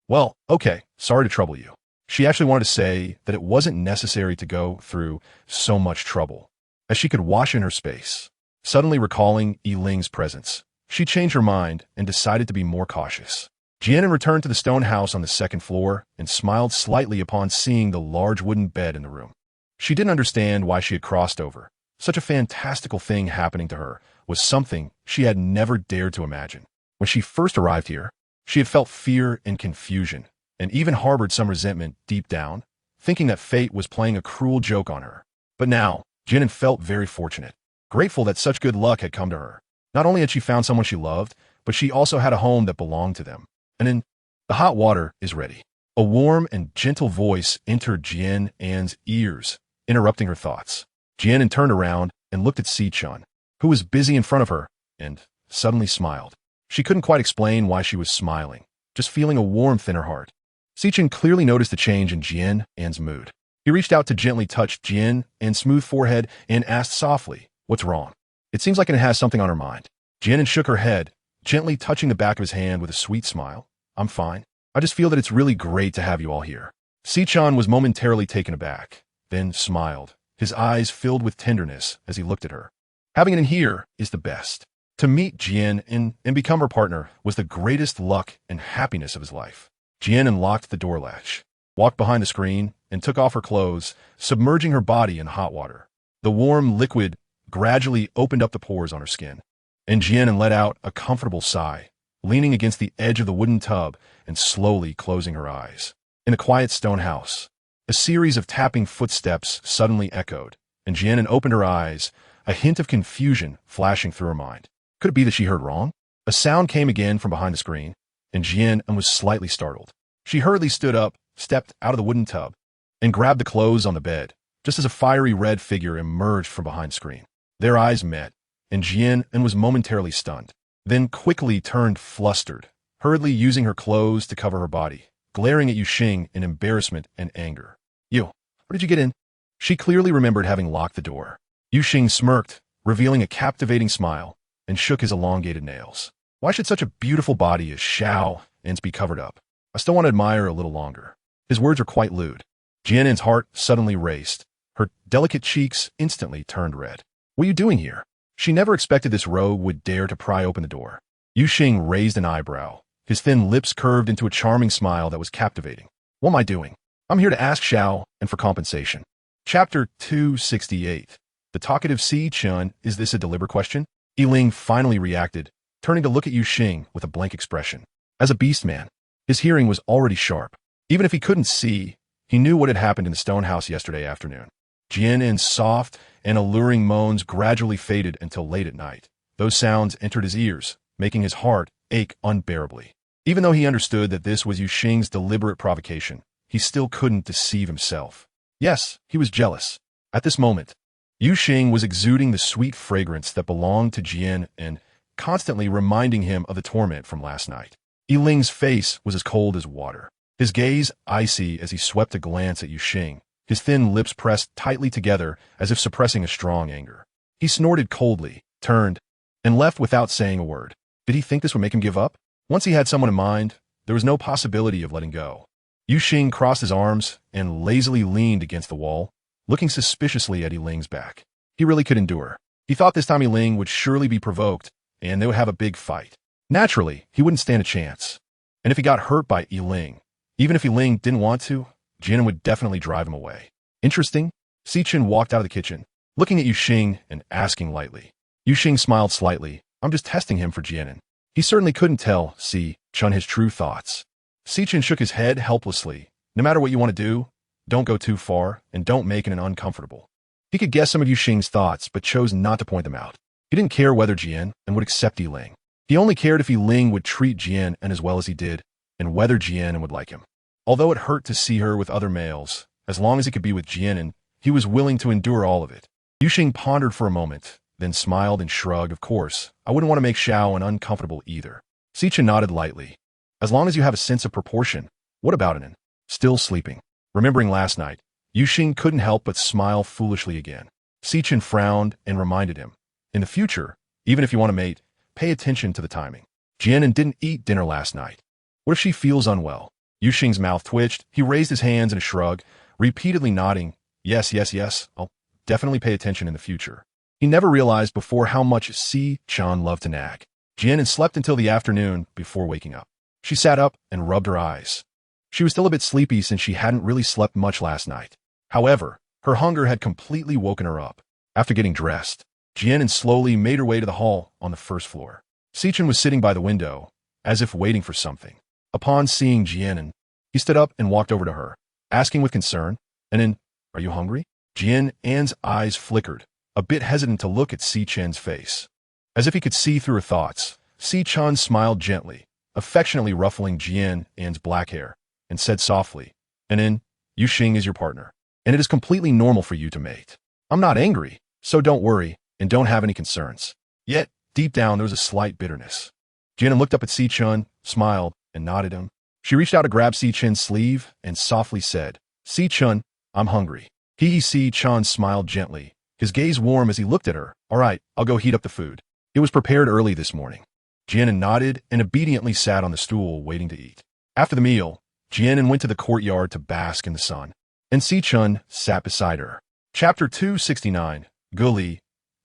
"Well, okay, sorry to trouble you." She actually wanted to say that it wasn't necessary to go through so much trouble, as she could wash in her space. Suddenly recalling Yiling's presence, she changed her mind and decided to be more cautious. Jian An returned to the stone house on the second floor and smiled slightly upon seeing the large wooden bed in the room. She didn't understand why she had crossed over. Such a fantastical thing happening to her was something she had never dared to imagine. When she first arrived here, she had felt fear and confusion, and even harbored some resentment deep down, thinking that fate was playing a cruel joke on her. But now, Jian An felt very fortunate, grateful that such good luck had come to her. Not only had she found someone she loved, but she also had a home that belonged to them. And then, the hot water is ready. A warm and gentle voice entered Jian An's ears, interrupting her thoughts. Jian An turned around and looked at Sichin, who was busy in front of her, and suddenly smiled. She couldn't quite explain why she was smiling, just feeling a warmth in her heart. Sichin clearly noticed the change in Jian An's mood. He reached out to gently touch Jian An's smooth forehead and asked softly, "What's wrong?" It seems like it has something on her mind. Jian An shook her head, gently touching the back of his hand with a sweet smile. "I'm fine. I just feel that it's really great to have you all here." Sichin was momentarily taken aback, then smiled, his eyes filled with tenderness as he looked at her. Having it in here is the best. To meet Jian An and become her partner was the greatest luck and happiness of his life. Jian An locked the door latch, walked behind the screen, and took off her clothes, submerging her body in hot water. The warm liquid gradually opened up the pores on her skin, and Jian An let out a comfortable sigh, leaning against the edge of the wooden tub and slowly closing her eyes. In a quiet stone house, a series of tapping footsteps suddenly echoed, and Jian An opened her eyes, a hint of confusion flashing through her mind. Could it be that she heard wrong? A sound came again from behind the screen, and Jian An was slightly startled. She hurriedly stood up, stepped out of the wooden tub, and grabbed the clothes on the bed, just as a fiery red figure emerged from behind screen. Their eyes met, and Jian An was momentarily stunned, then quickly turned flustered, hurriedly using her clothes to cover her body, glaring at Yuxing in embarrassment and anger. You, where did you get in? She clearly remembered having locked the door. Yuxing smirked, revealing a captivating smile, and shook his elongated nails. Why should such a beautiful body as Xiao An's be covered up? I still want to admire her a little longer. His words were quite lewd. Jian An's heart suddenly raced. Her delicate cheeks instantly turned red. What are you doing here? She never expected this rogue would dare to pry open the door. Yuxing raised an eyebrow. His thin lips curved into a charming smile that was captivating. What am I doing? I'm here to ask Xiao and for compensation. Chapter 268. The talkative Si Chun. Is this a deliberate question? Yiling finally reacted, turning to look at Yuxing with a blank expression. As a beast man, his hearing was already sharp. Even if he couldn't see, he knew what had happened in the stone house yesterday afternoon. Jian An's soft and alluring moans gradually faded until late at night. Those sounds entered his ears, making his heart ache unbearably. Even though he understood that this was Yuxing's deliberate provocation, he still couldn't deceive himself. Yes, he was jealous. At this moment, Yuxing was exuding the sweet fragrance that belonged to Jian An, constantly reminding him of the torment from last night. Yiling's face was as cold as water, his gaze icy as he swept a glance at Yuxing, his thin lips pressed tightly together as if suppressing a strong anger. He snorted coldly, turned, and left without saying a word. Did he think this would make him give up? Once he had someone in mind, there was no possibility of letting go. Yuxing crossed his arms and lazily leaned against the wall, looking suspiciously at Yiling's back. He really could endure. He thought this time Yiling would surely be provoked, and they would have a big fight. Naturally, he wouldn't stand a chance. And if he got hurt by Yiling, even if Yiling didn't want to, Jian An would definitely drive him away. Interesting. Si Chun walked out of the kitchen, looking at Yuxing and asking lightly. Yuxing smiled slightly. I'm just testing him for Jian An. He certainly couldn't tell Si Chun his true thoughts. Si Chun shook his head helplessly. No matter what you want to do, don't go too far, and don't make it uncomfortable. He could guess some of Yuxing's thoughts, but chose not to point them out. He didn't care whether Jian An would accept Yiling. He only cared if Yiling would treat Jian An as well as he did, and whether Jian An would like him. Although it hurt to see her with other males, as long as he could be with Jian An, he was willing to endure all of it. Yuxing pondered for a moment, then smiled and shrugged. Of course, I wouldn't want to make Xiao An uncomfortable either. Si Chun nodded lightly. As long as you have a sense of proportion. What about An? Still sleeping. Remembering last night, Yuxing couldn't help but smile foolishly again. Si Chun frowned and reminded him. In the future, even if you want to mate, pay attention to the timing. Jian An didn't eat dinner last night. What if she feels unwell? Yuxing's mouth twitched. He raised his hands in a shrug, repeatedly nodding. Yes, yes, yes, I'll definitely pay attention in the future. He never realized before how much Si Chun loved to nag. Jian An slept until the afternoon before waking up. She sat up and rubbed her eyes. She was still a bit sleepy since she hadn't really slept much last night. However, her hunger had completely woken her up. After getting dressed, Jian An slowly made her way to the hall on the first floor. Si Chun was sitting by the window, as if waiting for something. Upon seeing Jian An, he stood up and walked over to her, asking with concern, are you hungry? Jian An's eyes flickered, a bit hesitant to look at Si Chun's face. As if he could see through her thoughts, Si Chun smiled gently, affectionately ruffling Jian An's black hair, and said softly, Yuxing is your partner, and it is completely normal for you to mate. I'm not angry, so don't worry, and don't have any concerns. Yet, deep down, there was a slight bitterness. Jian An looked up at Si Chun, smiled, and nodded him. She reached out to grab Si Chun's sleeve and softly said, Si Chun, I'm hungry. Si Chun smiled gently, his gaze warm as he looked at her. All right, I'll go heat up the food. It was prepared early this morning. Jian An nodded and obediently sat on the stool waiting to eat. After the meal, Jian An went to the courtyard to bask in the sun, and Si Chun sat beside her. Chapter 269. Guli.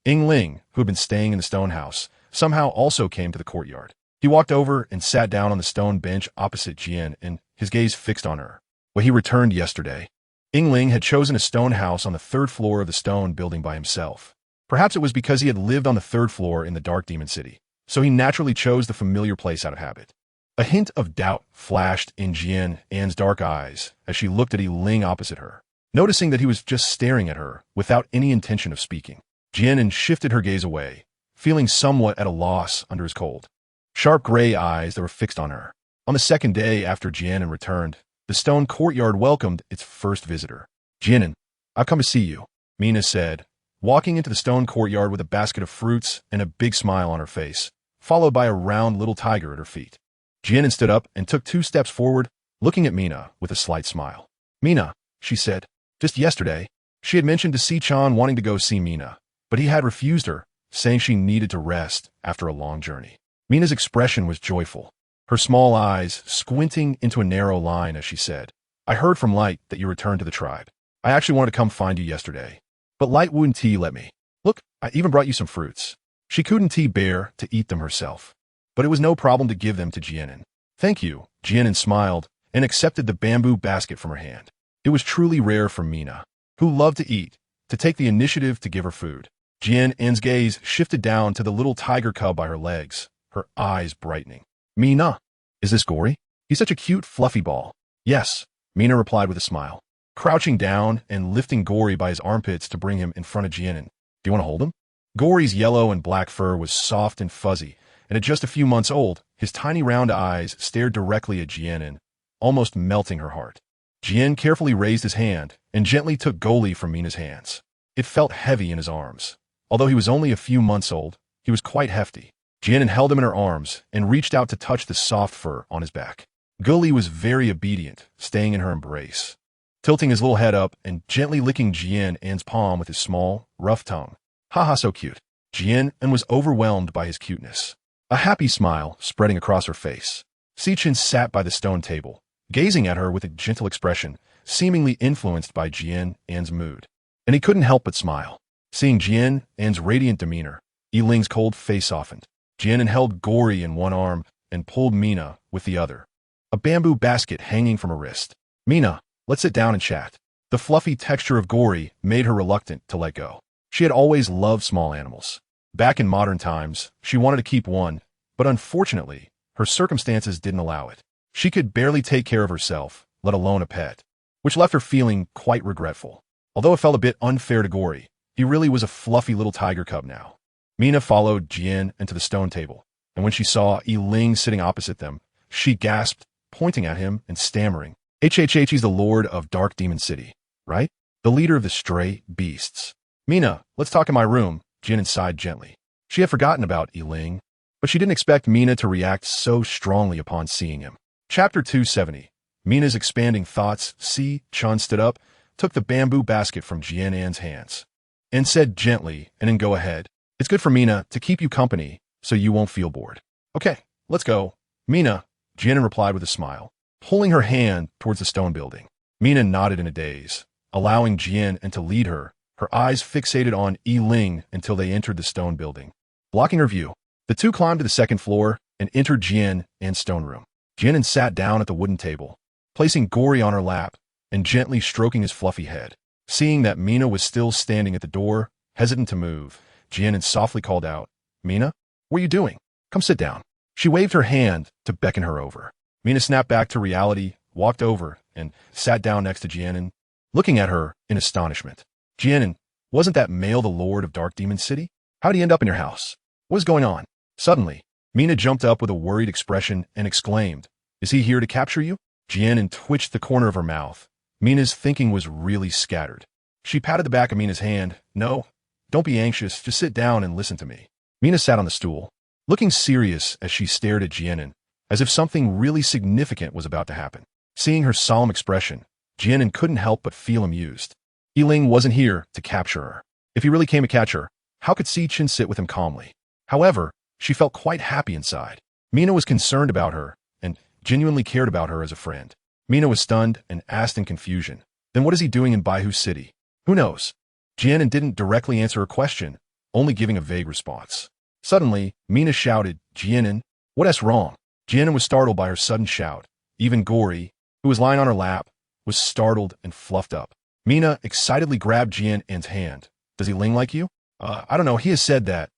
Ling, who had been staying in the stone house, somehow also came to the courtyard. He walked over and sat down on the stone bench opposite Jian An, his gaze fixed on her. Well, he returned yesterday. Ling had chosen a stone house on the third floor of the stone building by himself. Perhaps it was because he had lived on the third floor in the Dark Demon City, so he naturally chose the familiar place out of habit. A hint of doubt flashed in Jian An's dark eyes as she looked at Ling opposite her. Noticing that he was just staring at her without any intention of speaking, Jian An shifted her gaze away, feeling somewhat at a loss under his cold, sharp gray eyes that were fixed on her. On the second day after Jian An returned, the stone courtyard welcomed its first visitor. Jian An, I've come to see you, Mina said, walking into the stone courtyard with a basket of fruits and a big smile on her face, followed by a round little tiger at her feet. Jian An stood up and took 2 steps forward, looking at Mina with a slight smile. Mina, she said. Just yesterday, she had mentioned to Si-chan wanting to go see Mina, but he had refused her, saying she needed to rest after a long journey. Mina's expression was joyful, her small eyes squinting into a narrow line as she said, I heard from Light that you returned to the tribe. I actually wanted to come find you yesterday, but Light wouldn't let me. Look, I even brought you some fruits. She couldn't bear to eat them herself, but it was no problem to give them to Jian An. Thank you, Jian An smiled and accepted the bamboo basket from her hand. It was truly rare for Mina, who loved to eat, to take the initiative to give her food. Jian An's gaze shifted down to the little tiger cub by her legs, her eyes brightening. Mina, is this Gory? He's such a cute, fluffy ball. Yes, Mina replied with a smile, crouching down and lifting Gory by his armpits to bring him in front of Jian An. Do you want to hold him? Gory's yellow and black fur was soft and fuzzy, and at just a few months old, his tiny round eyes stared directly at Jian An, almost melting her heart. Jian carefully raised his hand and gently took Gory from Mina's hands. It felt heavy in his arms. Although he was only a few months old, he was quite hefty. Jian An held him in her arms and reached out to touch the soft fur on his back. Gory was very obedient, staying in her embrace, tilting his little head up and gently licking Jian An's palm with his small, rough tongue. Haha, so cute. Jian An was overwhelmed by his cuteness, a happy smile spreading across her face. Si-chan sat by the stone table, gazing at her with a gentle expression, seemingly influenced by Jian An's mood. And he couldn't help but smile. Seeing Jian An's radiant demeanor, Yiling's cold face softened. Jian An held Gory in one arm and pulled Mina with the other, a bamboo basket hanging from her wrist. Mina, let's sit down and chat. The fluffy texture of Gory made her reluctant to let go. She had always loved small animals. Back in modern times, she wanted to keep one, but unfortunately, her circumstances didn't allow it. She could barely take care of herself, let alone a pet, which left her feeling quite regretful. Although it felt a bit unfair to Gory, he really was a fluffy little tiger cub now. Mina followed Jian into the stone table, and when she saw Yiling sitting opposite them, she gasped, pointing at him and stammering. HHH, he's the lord of Dark Demon City, right? The leader of the stray beasts. Mina, let's talk in my room, Jian An sighed gently. She had forgotten about Yiling, but she didn't expect Mina to react so strongly upon seeing him. Chapter 270. Mina's expanding thoughts. Si-chan stood up, took the bamboo basket from Jian An's hands, and said gently, and then go ahead. It's good for Mina to keep you company, so you won't feel bored. Okay, let's go. Mina, Jian An replied with a smile, pulling her hand towards the stone building. Mina nodded in a daze, allowing Jian An to lead her, her eyes fixated on Yiling until they entered the stone building. Blocking her view, the two climbed to the second floor and entered Jian An's stone room. Jian An sat down at the wooden table, placing Gory on her lap and gently stroking his fluffy head. Seeing that Mina was still standing at the door, hesitant to move, Jian An softly called out, Mina, what are you doing? Come sit down. She waved her hand to beckon her over. Mina snapped back to reality, walked over, and sat down next to Jian An, looking at her in astonishment. Jian An, wasn't that male the lord of Dark Demon City? How'd he end up in your house? What is going on? Suddenly, Mina jumped up with a worried expression and exclaimed, Is he here to capture you? Jian An twitched the corner of her mouth. Mina's thinking was really scattered. She patted the back of Mina's hand. No, don't be anxious, just sit down and listen to me. Mina sat on the stool, looking serious as she stared at Jian An, as if something really significant was about to happen. Seeing her solemn expression, Jian An couldn't help but feel amused. Yiling wasn't here to capture her. If he really came to catch her, how could Si-chan sit with him calmly? However, she felt quite happy inside. Mina was concerned about her and genuinely cared about her as a friend. Mina was stunned and asked in confusion, then what is he doing in Baihu City? Who knows? Jian An didn't directly answer her question, only giving a vague response. Suddenly, Mina shouted, Jian An, what's wrong? Jian An was startled by her sudden shout. Even Gory, who was lying on her lap, was startled and fluffed up. Mina excitedly grabbed Jian An's hand. Does he Ling like you? I don't know, he has said that.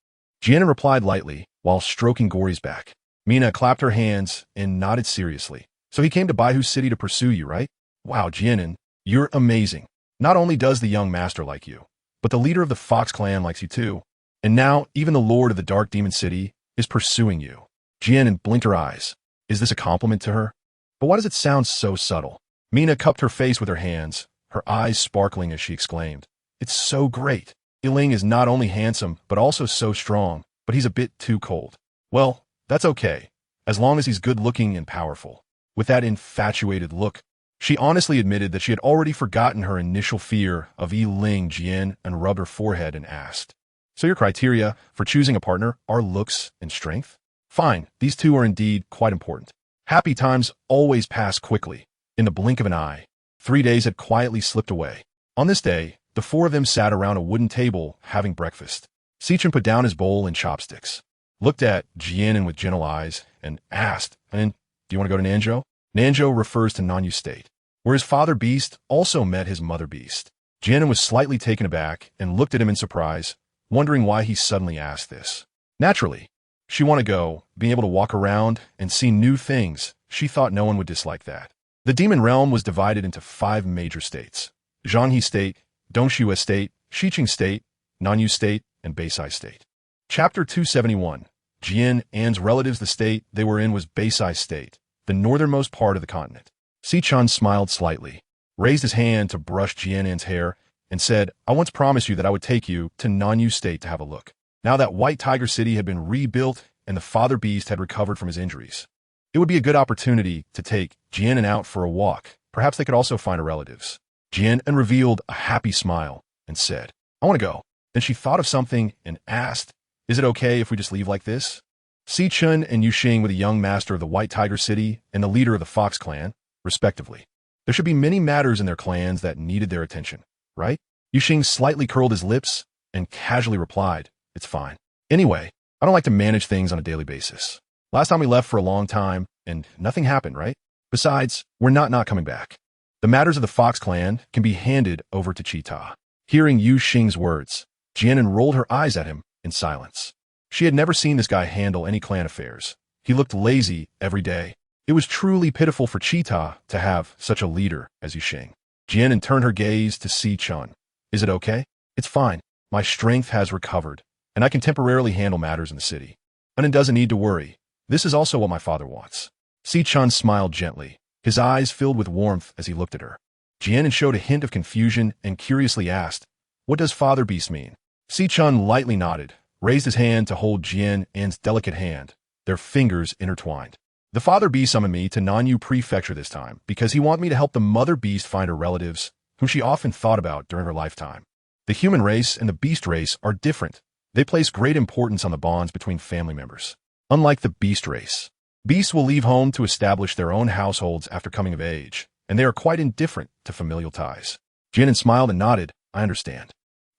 Jian An replied lightly, while stroking Gory's back. Mina clapped her hands and nodded seriously. So he came to Baihu City to pursue you, right? Wow, Jian An, you're amazing. Not only does the young master like you, but the leader of the Fox clan likes you too. And now, even the lord of the Dark Demon City is pursuing you. Jian An blinked her eyes. Is this a compliment to her? But why does it sound so subtle? Mina cupped her face with her hands, her eyes sparkling as she exclaimed, "It's so great. Yiling is not only handsome, but also so strong, but he's a bit too cold." "Well, that's okay, as long as he's good-looking and powerful." With that infatuated look, she honestly admitted that she had already forgotten her initial fear of Yiling. Jian An rubbed her forehead and asked, "So your criteria for choosing a partner are looks and strength?" "Fine, these two are indeed quite important." Happy times always pass quickly. In the blink of an eye, 3 days had quietly slipped away. On this day, the four of them sat around a wooden table having breakfast. Sichun put down his bowl and chopsticks, looked at Jian An with gentle eyes, and asked, "And do you want to go to Nanzhou?" Nanzhou refers to Nanyu State, where his father beast also met his mother beast. Jian An was slightly taken aback and looked at him in surprise, wondering why he suddenly asked this. Naturally, she wanted to go, being able to walk around and see new things. She thought no one would dislike that. The demon realm was divided into 5 major states: Zhanghe State, Dongxue State, Xiqing State, Nanyu State, and Beisai State. Chapter 271. Jian An's relatives. The state they were in was Beisai State, the northernmost part of the continent. Sichun smiled slightly, raised his hand to brush Jian An's hair, and said, "I once promised you that I would take you to Nanyu State to have a look." Now that White Tiger City had been rebuilt and the father beast had recovered from his injuries, it would be a good opportunity to take Jian An out for a walk. Perhaps they could also find her relatives. Jian An revealed a happy smile and said, "I want to go." Then she thought of something and asked, "Is it okay if we just leave like this?" Sichun and Yuxing were the young master of the White Tiger City and the leader of the Fox clan, respectively. There should be many matters in their clans that needed their attention, right? Yuxing slightly curled his lips and casually replied, "It's fine. Anyway, I don't like to manage things on a daily basis. Last time we left for a long time, and nothing happened, right? Besides, we're not coming back. The matters of the Fox clan can be handed over to Cheetah." Hearing Yuxing's words, Jian An rolled her eyes at him in silence. She had never seen this guy handle any clan affairs. He looked lazy every day. It was truly pitiful for Cheetah to have such a leader as Yuxing. Jian An turned her gaze to Sichun. "Is it okay?" "It's fine. My strength has recovered, and I can temporarily handle matters in the city. An doesn't need to worry. This is also what my father wants." Sichun smiled gently, his eyes filled with warmth as he looked at her. Jian An showed a hint of confusion and curiously asked, "What does father beast mean?" Sichun lightly nodded, raised his hand to hold Jian An's delicate hand, their fingers intertwined. "The father beast summoned me to Nanyu Prefecture this time because he wanted me to help the mother beast find her relatives, whom she often thought about during her lifetime. The human race and the beast race are different. They place great importance on the bonds between family members. Unlike the beast race, beasts will leave home to establish their own households after coming of age, and they are quite indifferent to familial ties." Jian An smiled and nodded. "I understand.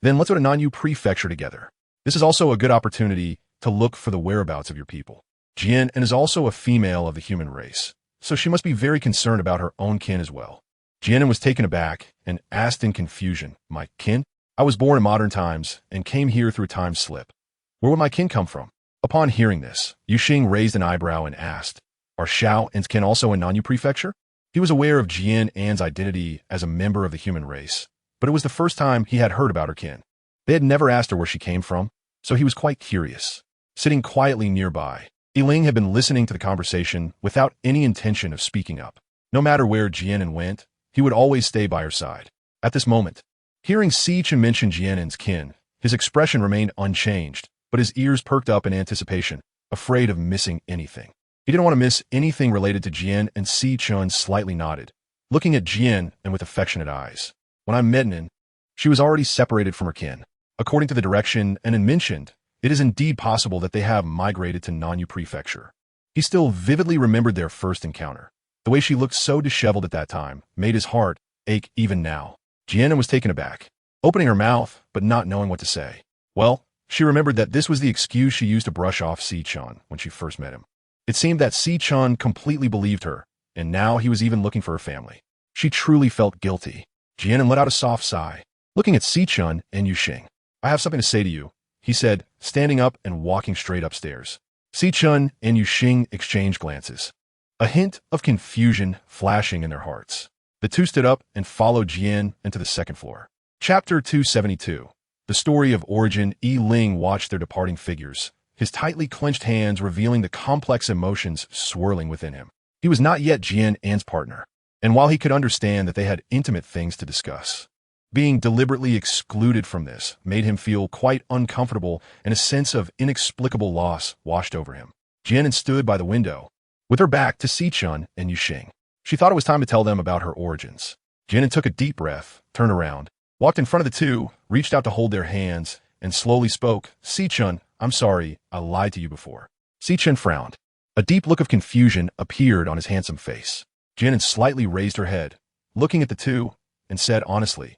Then let's go to Nanyu Prefecture together. This is also a good opportunity to look for the whereabouts of your people." Jian An is also a female of the human race, so she must be very concerned about her own kin as well. Jian An was taken aback and asked in confusion, "My kin? I was born in modern times and came here through a time slip. Where would my kin come from?" Upon hearing this, Yuxing raised an eyebrow and asked, "Are Xiao An's kin also in Nanyu Prefecture?" He was aware of Jian An's identity as a member of the human race, but it was the first time he had heard about her kin. They had never asked her where she came from, so he was quite curious. Sitting quietly nearby, Yiling had been listening to the conversation without any intention of speaking up. No matter where Jian An went, he would always stay by her side. At this moment, hearing Sichun mention Jian An's kin, his expression remained unchanged, but his ears perked up in anticipation, afraid of missing anything. He didn't want to miss anything related to Jian, and Sichun slightly nodded, looking at Jian An with affectionate eyes. "When I met An, she was already separated from her kin. According to the direction An mentioned, it is indeed possible that they have migrated to Nanyu Prefecture." He still vividly remembered their first encounter. The way she looked so disheveled at that time made his heart ache even now. Jian An was taken aback, opening her mouth but not knowing what to say. Well, she remembered that this was the excuse she used to brush off Sichun when she first met him. It seemed that Sichun completely believed her, and now he was even looking for her family. She truly felt guilty. Jian An let out a soft sigh, looking at Sichun and Yuxing. "I have something to say to you," he said, standing up and walking straight upstairs. Sichun and Yuxing exchanged glances, a hint of confusion flashing in their hearts. The two stood up and followed Jian into the second floor. Chapter 272. The Story of Origin. Yiling watched their departing figures, his tightly clenched hands revealing the complex emotions swirling within him. He was not yet Jian An's partner, And while he could understand that they had intimate things to discuss, being deliberately excluded from this made him feel quite uncomfortable, and a sense of inexplicable loss washed over him. Jian An stood by the window, with her back to Sichun and Yuxing. She thought it was time to tell them about her origins. Jian An took a deep breath, turned around, walked in front of the two, reached out to hold their hands, and slowly spoke. Sichun, I'm sorry, I lied to you before. Sichun frowned. A deep look of confusion appeared on his handsome face. Jian An slightly raised her head, looking at the two, and said honestly,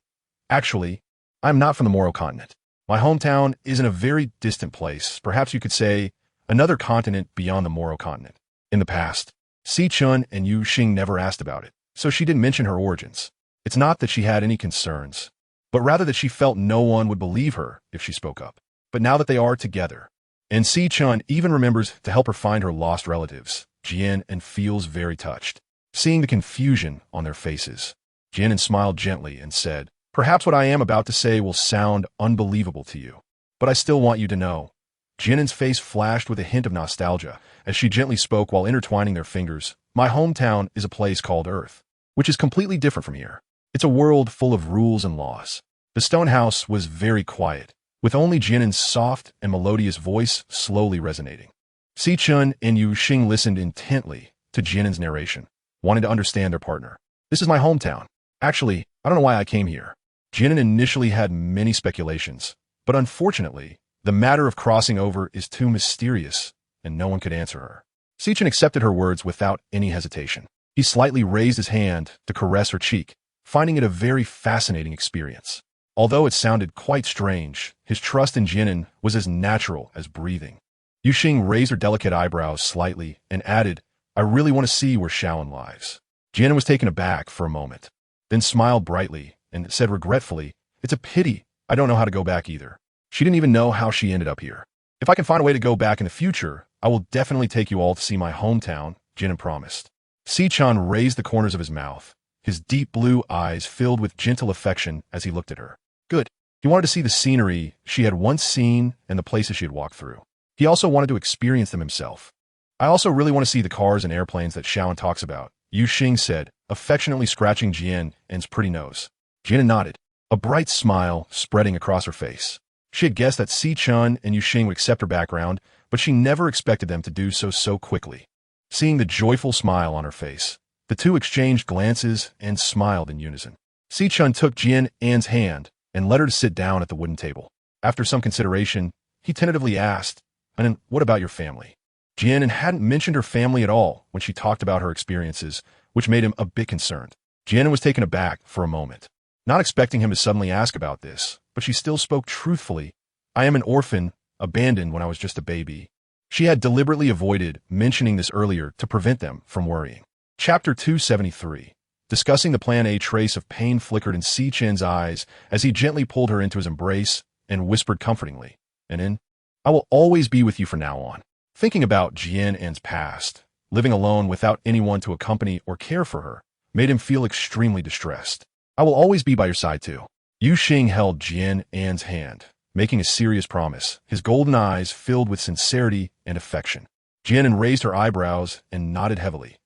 Actually, I'm not from the Moro continent. My hometown is in a very distant place, perhaps you could say another continent beyond the Moro continent. In the past, Sichun and Yuxing never asked about it, so she didn't mention her origins. It's not that she had any concerns, but rather that she felt no one would believe her if she spoke up. But now that they are together, and Sichun even remembers to help her find her lost relatives, Jian An feels very touched. Seeing the confusion on their faces, Jian An smiled gently and said, Perhaps what I am about to say will sound unbelievable to you, but I still want you to know. Jian An's face flashed with a hint of nostalgia as she gently spoke while intertwining their fingers. My hometown is a place called Earth, which is completely different from here. It's a world full of rules and laws. The stone house was very quiet, with only Jian An's soft and melodious voice slowly resonating. Sichun and Yuxing listened intently to Jian An's narration, wanting to understand their partner. This is my hometown. Actually, I don't know why I came here. Jian An initially had many speculations, but unfortunately, the matter of crossing over is too mysterious, and no one could answer her. Sichun accepted her words without any hesitation. He slightly raised his hand to caress her cheek, finding it a very fascinating experience. Although it sounded quite strange, his trust in Jian An was as natural as breathing. Yuxing raised her delicate eyebrows slightly and added, I really want to see where Shaolin lies. Jian An was taken aback for a moment, then smiled brightly and said regretfully, It's a pity I don't know how to go back either. She didn't even know how she ended up here. If I can find a way to go back in the future, I will definitely take you all to see my hometown, Jian An promised. Sichun raised the corners of his mouth, his deep blue eyes filled with gentle affection as he looked at her. Good. He wanted to see the scenery she had once seen and the places she had walked through. He also wanted to experience them himself. I also really want to see the cars and airplanes that Shaolin talks about, Yuxing said, affectionately scratching Jian An's pretty nose. Jian An nodded, a bright smile spreading across her face. She had guessed that Sichun and Yuxing would accept her background, but she never expected them to do so quickly. Seeing the joyful smile on her face, the two exchanged glances and smiled in unison. Sichun took Jian An's hand and led her to sit down at the wooden table. After some consideration, he tentatively asked, And what about your family? Jian An hadn't mentioned her family at all when she talked about her experiences, which made him a bit concerned. Jian An was taken aback for a moment, not expecting him to suddenly ask about this, but she still spoke truthfully. I am an orphan, abandoned when I was just a baby. She had deliberately avoided mentioning this earlier to prevent them from worrying. Chapter 273. Discussing the plan. A trace of pain flickered in Sichun's eyes as he gently pulled her into his embrace and whispered comfortingly, And I will always be with you from now on. Thinking about Jian An's past, living alone without anyone to accompany or care for her, made him feel extremely distressed. I will always be by your side too. Yuxing held Jian An's hand, making a serious promise, his golden eyes filled with sincerity and affection. Jian An raised her eyebrows and nodded heavily.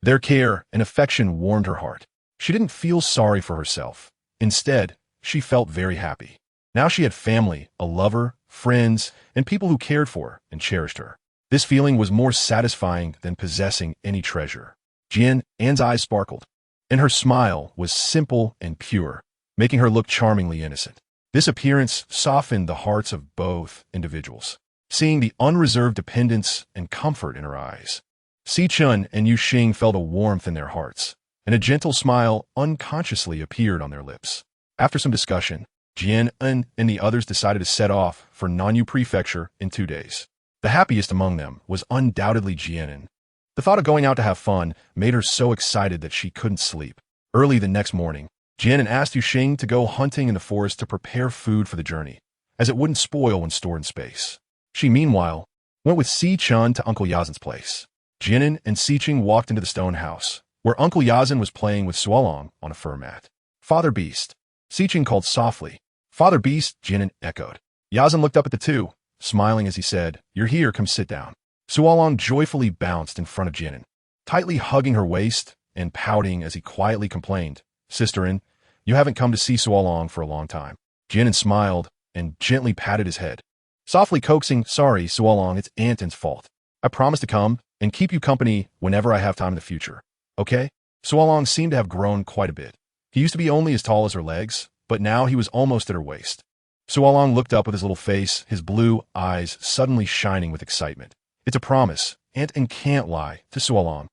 Their care and affection warmed her heart. She didn't feel sorry for herself. Instead, she felt very happy. Now she had family, a lover, friends, and people who cared for her and cherished her. This feeling was more satisfying than possessing any treasure. Jian An's eyes sparkled, and her smile was simple and pure, making her look charmingly innocent. This appearance softened the hearts of both individuals, seeing the unreserved dependence and comfort in her eyes. Sichun and Yuxing felt a warmth in their hearts, and a gentle smile unconsciously appeared on their lips. After some discussion, Jian An and the others decided to set off for Nanyu Prefecture in 2 days. The happiest among them was undoubtedly Jian An. The thought of going out to have fun made her so excited that she couldn't sleep. Early the next morning, Jian An asked Yuxing to go hunting in the forest to prepare food for the journey, as it wouldn't spoil when stored in space. She, meanwhile, went with Sichun to Uncle Yazan's place. Jian An and Sichung walked into the stone house, where Uncle Yazan was playing with Suolong on a fur mat. Father Beast, Sichung called softly. Father Beast, Jian An echoed. Yazan looked up at the two, smiling as he said, You're here, come sit down. Suolong joyfully bounced in front of Jian An, tightly hugging her waist and pouting as he quietly complained, Sister An, you haven't come to see Suolong for a long time. Jian An smiled and gently patted his head, softly coaxing, Sorry, Suolong, it's Aunt An's fault. I promise to come and keep you company whenever I have time in the future. Okay? Suolong seemed to have grown quite a bit. He used to be only as tall as her legs, but now he was almost at her waist. Suolong looked up with his little face, his blue eyes suddenly shining with excitement. It's a promise. Aunt An can't lie to Suolong.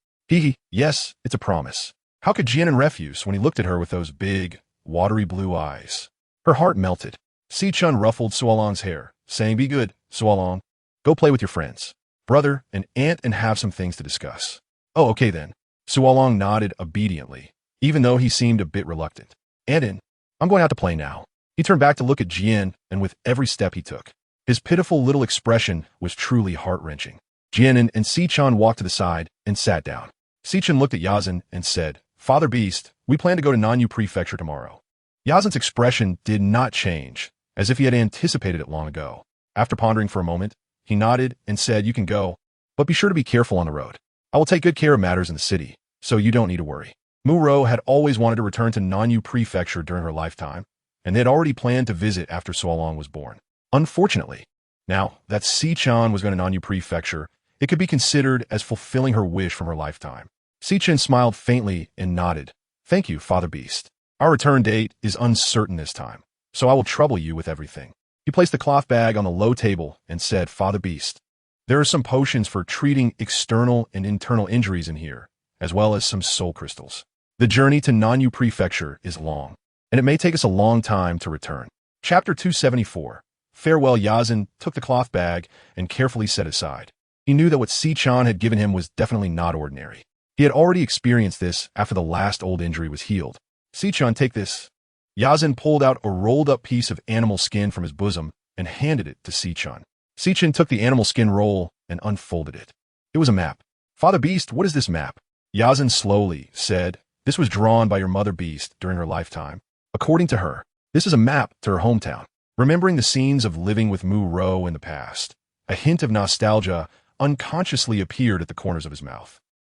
Yes, it's a promise. How could Jian An refuse when he looked at her with those big, watery blue eyes? Her heart melted. Si-chun ruffled Suolong's hair, saying, Be good, Suolong. Go play with your friends. Brother and Aunt An have some things to discuss. Oh, okay then. Suolong nodded obediently, even though he seemed a bit reluctant. Aunt An, I'm going out to play now. He turned back to look at Jian, and with every step he took, his pitiful little expression was truly heart-wrenching. Jian An and Si-chun walked to the side and sat down. Si-chun looked at Eyesand and said, Father Beast, we plan to go to Nanyu Prefecture tomorrow. Eyesand's expression did not change, as if he had anticipated it long ago. After pondering for a moment, he nodded and said, You can go, but be sure to be careful on the road. I will take good care of matters in the city, so you don't need to worry. Mu-ro had always wanted to return to Nanyu Prefecture during her lifetime, and they had already planned to visit after Suolong was born. Unfortunately, now that Si-chan was going to Nanyu Prefecture, it could be considered as fulfilling her wish from her lifetime. Si-chan smiled faintly and nodded. Thank you, Father Beast. Our return date is uncertain this time, so I will trouble you with everything. He placed the cloth bag on the low table and said, Father Beast, there are some potions for treating external and internal injuries in here, as well as some soul crystals. The journey to Nanyu Prefecture is long, and it may take us a long time to return. Chapter 274. Farewell. Eyesand took the cloth bag and carefully set aside. He knew that what Si-chan had given him was definitely not ordinary. He had already experienced this after the last old injury was healed. Si-chan, take this. Eyesand pulled out a rolled-up piece of animal skin from his bosom and handed it to Si-chan. Si-chan took the animal skin roll and unfolded it. It was a map. Father Beast, what is this map? Eyesand slowly said, This was drawn by your mother Beast during her lifetime. According to her, this is a map to her hometown. Remembering the scenes of living with Mu-ro in the past, a hint of nostalgia unconsciously appeared at the corners of his mouth.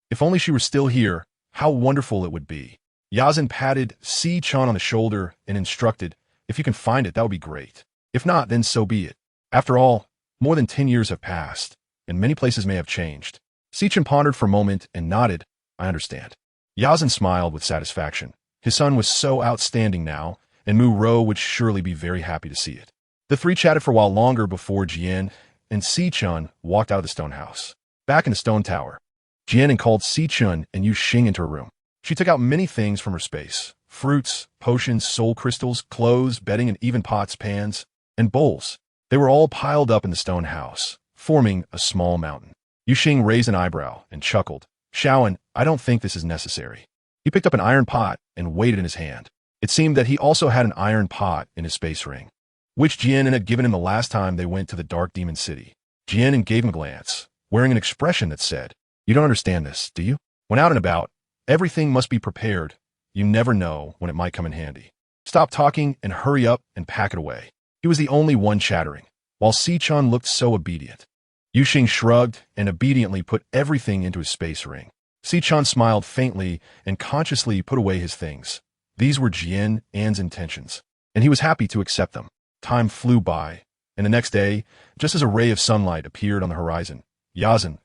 If only she were still here, how wonderful it would be. Eyesand patted Si-chan on the shoulder and instructed, If you can find it, that would be great. If not, then so be it. After all, more than 10 years have passed, and many places may have changed. Si-chan pondered for a moment and nodded, I understand. Eyesand smiled with satisfaction. His son was so outstanding now, and Mu-ro would surely be very happy to see it. The three chatted for a while longer before Jian and Si-chun walked out of the stone house. Back in the stone tower, Jian An called Si-chun and Yu-xing into her room. She took out many things from her space. Fruits, potions, soul crystals, clothes, bedding, and even pots, pans, and bowls. They were all piled up in the stone house, forming a small mountain. Yu-xing raised an eyebrow and chuckled. Shaoan, I don't think this is necessary. He picked up an iron pot and weighed it in his hand. It seemed that he also had an iron pot in his space ring, which Jian An had given him the last time they went to the Dark Demon City. Jian An gave him a glance, wearing an expression that said, You don't understand this, do you? When out and about, everything must be prepared. You never know when it might come in handy. Stop talking and hurry up and pack it away. He was the only one chattering, while Si-chan looked so obedient. Yu-xing shrugged and obediently put everything into his space ring. Si-chan smiled faintly and consciously put away his things. These were Jian An's intentions, and he was happy to accept them. Time flew by, and the next day, just as a ray of sunlight appeared on the horizon, Eyesand,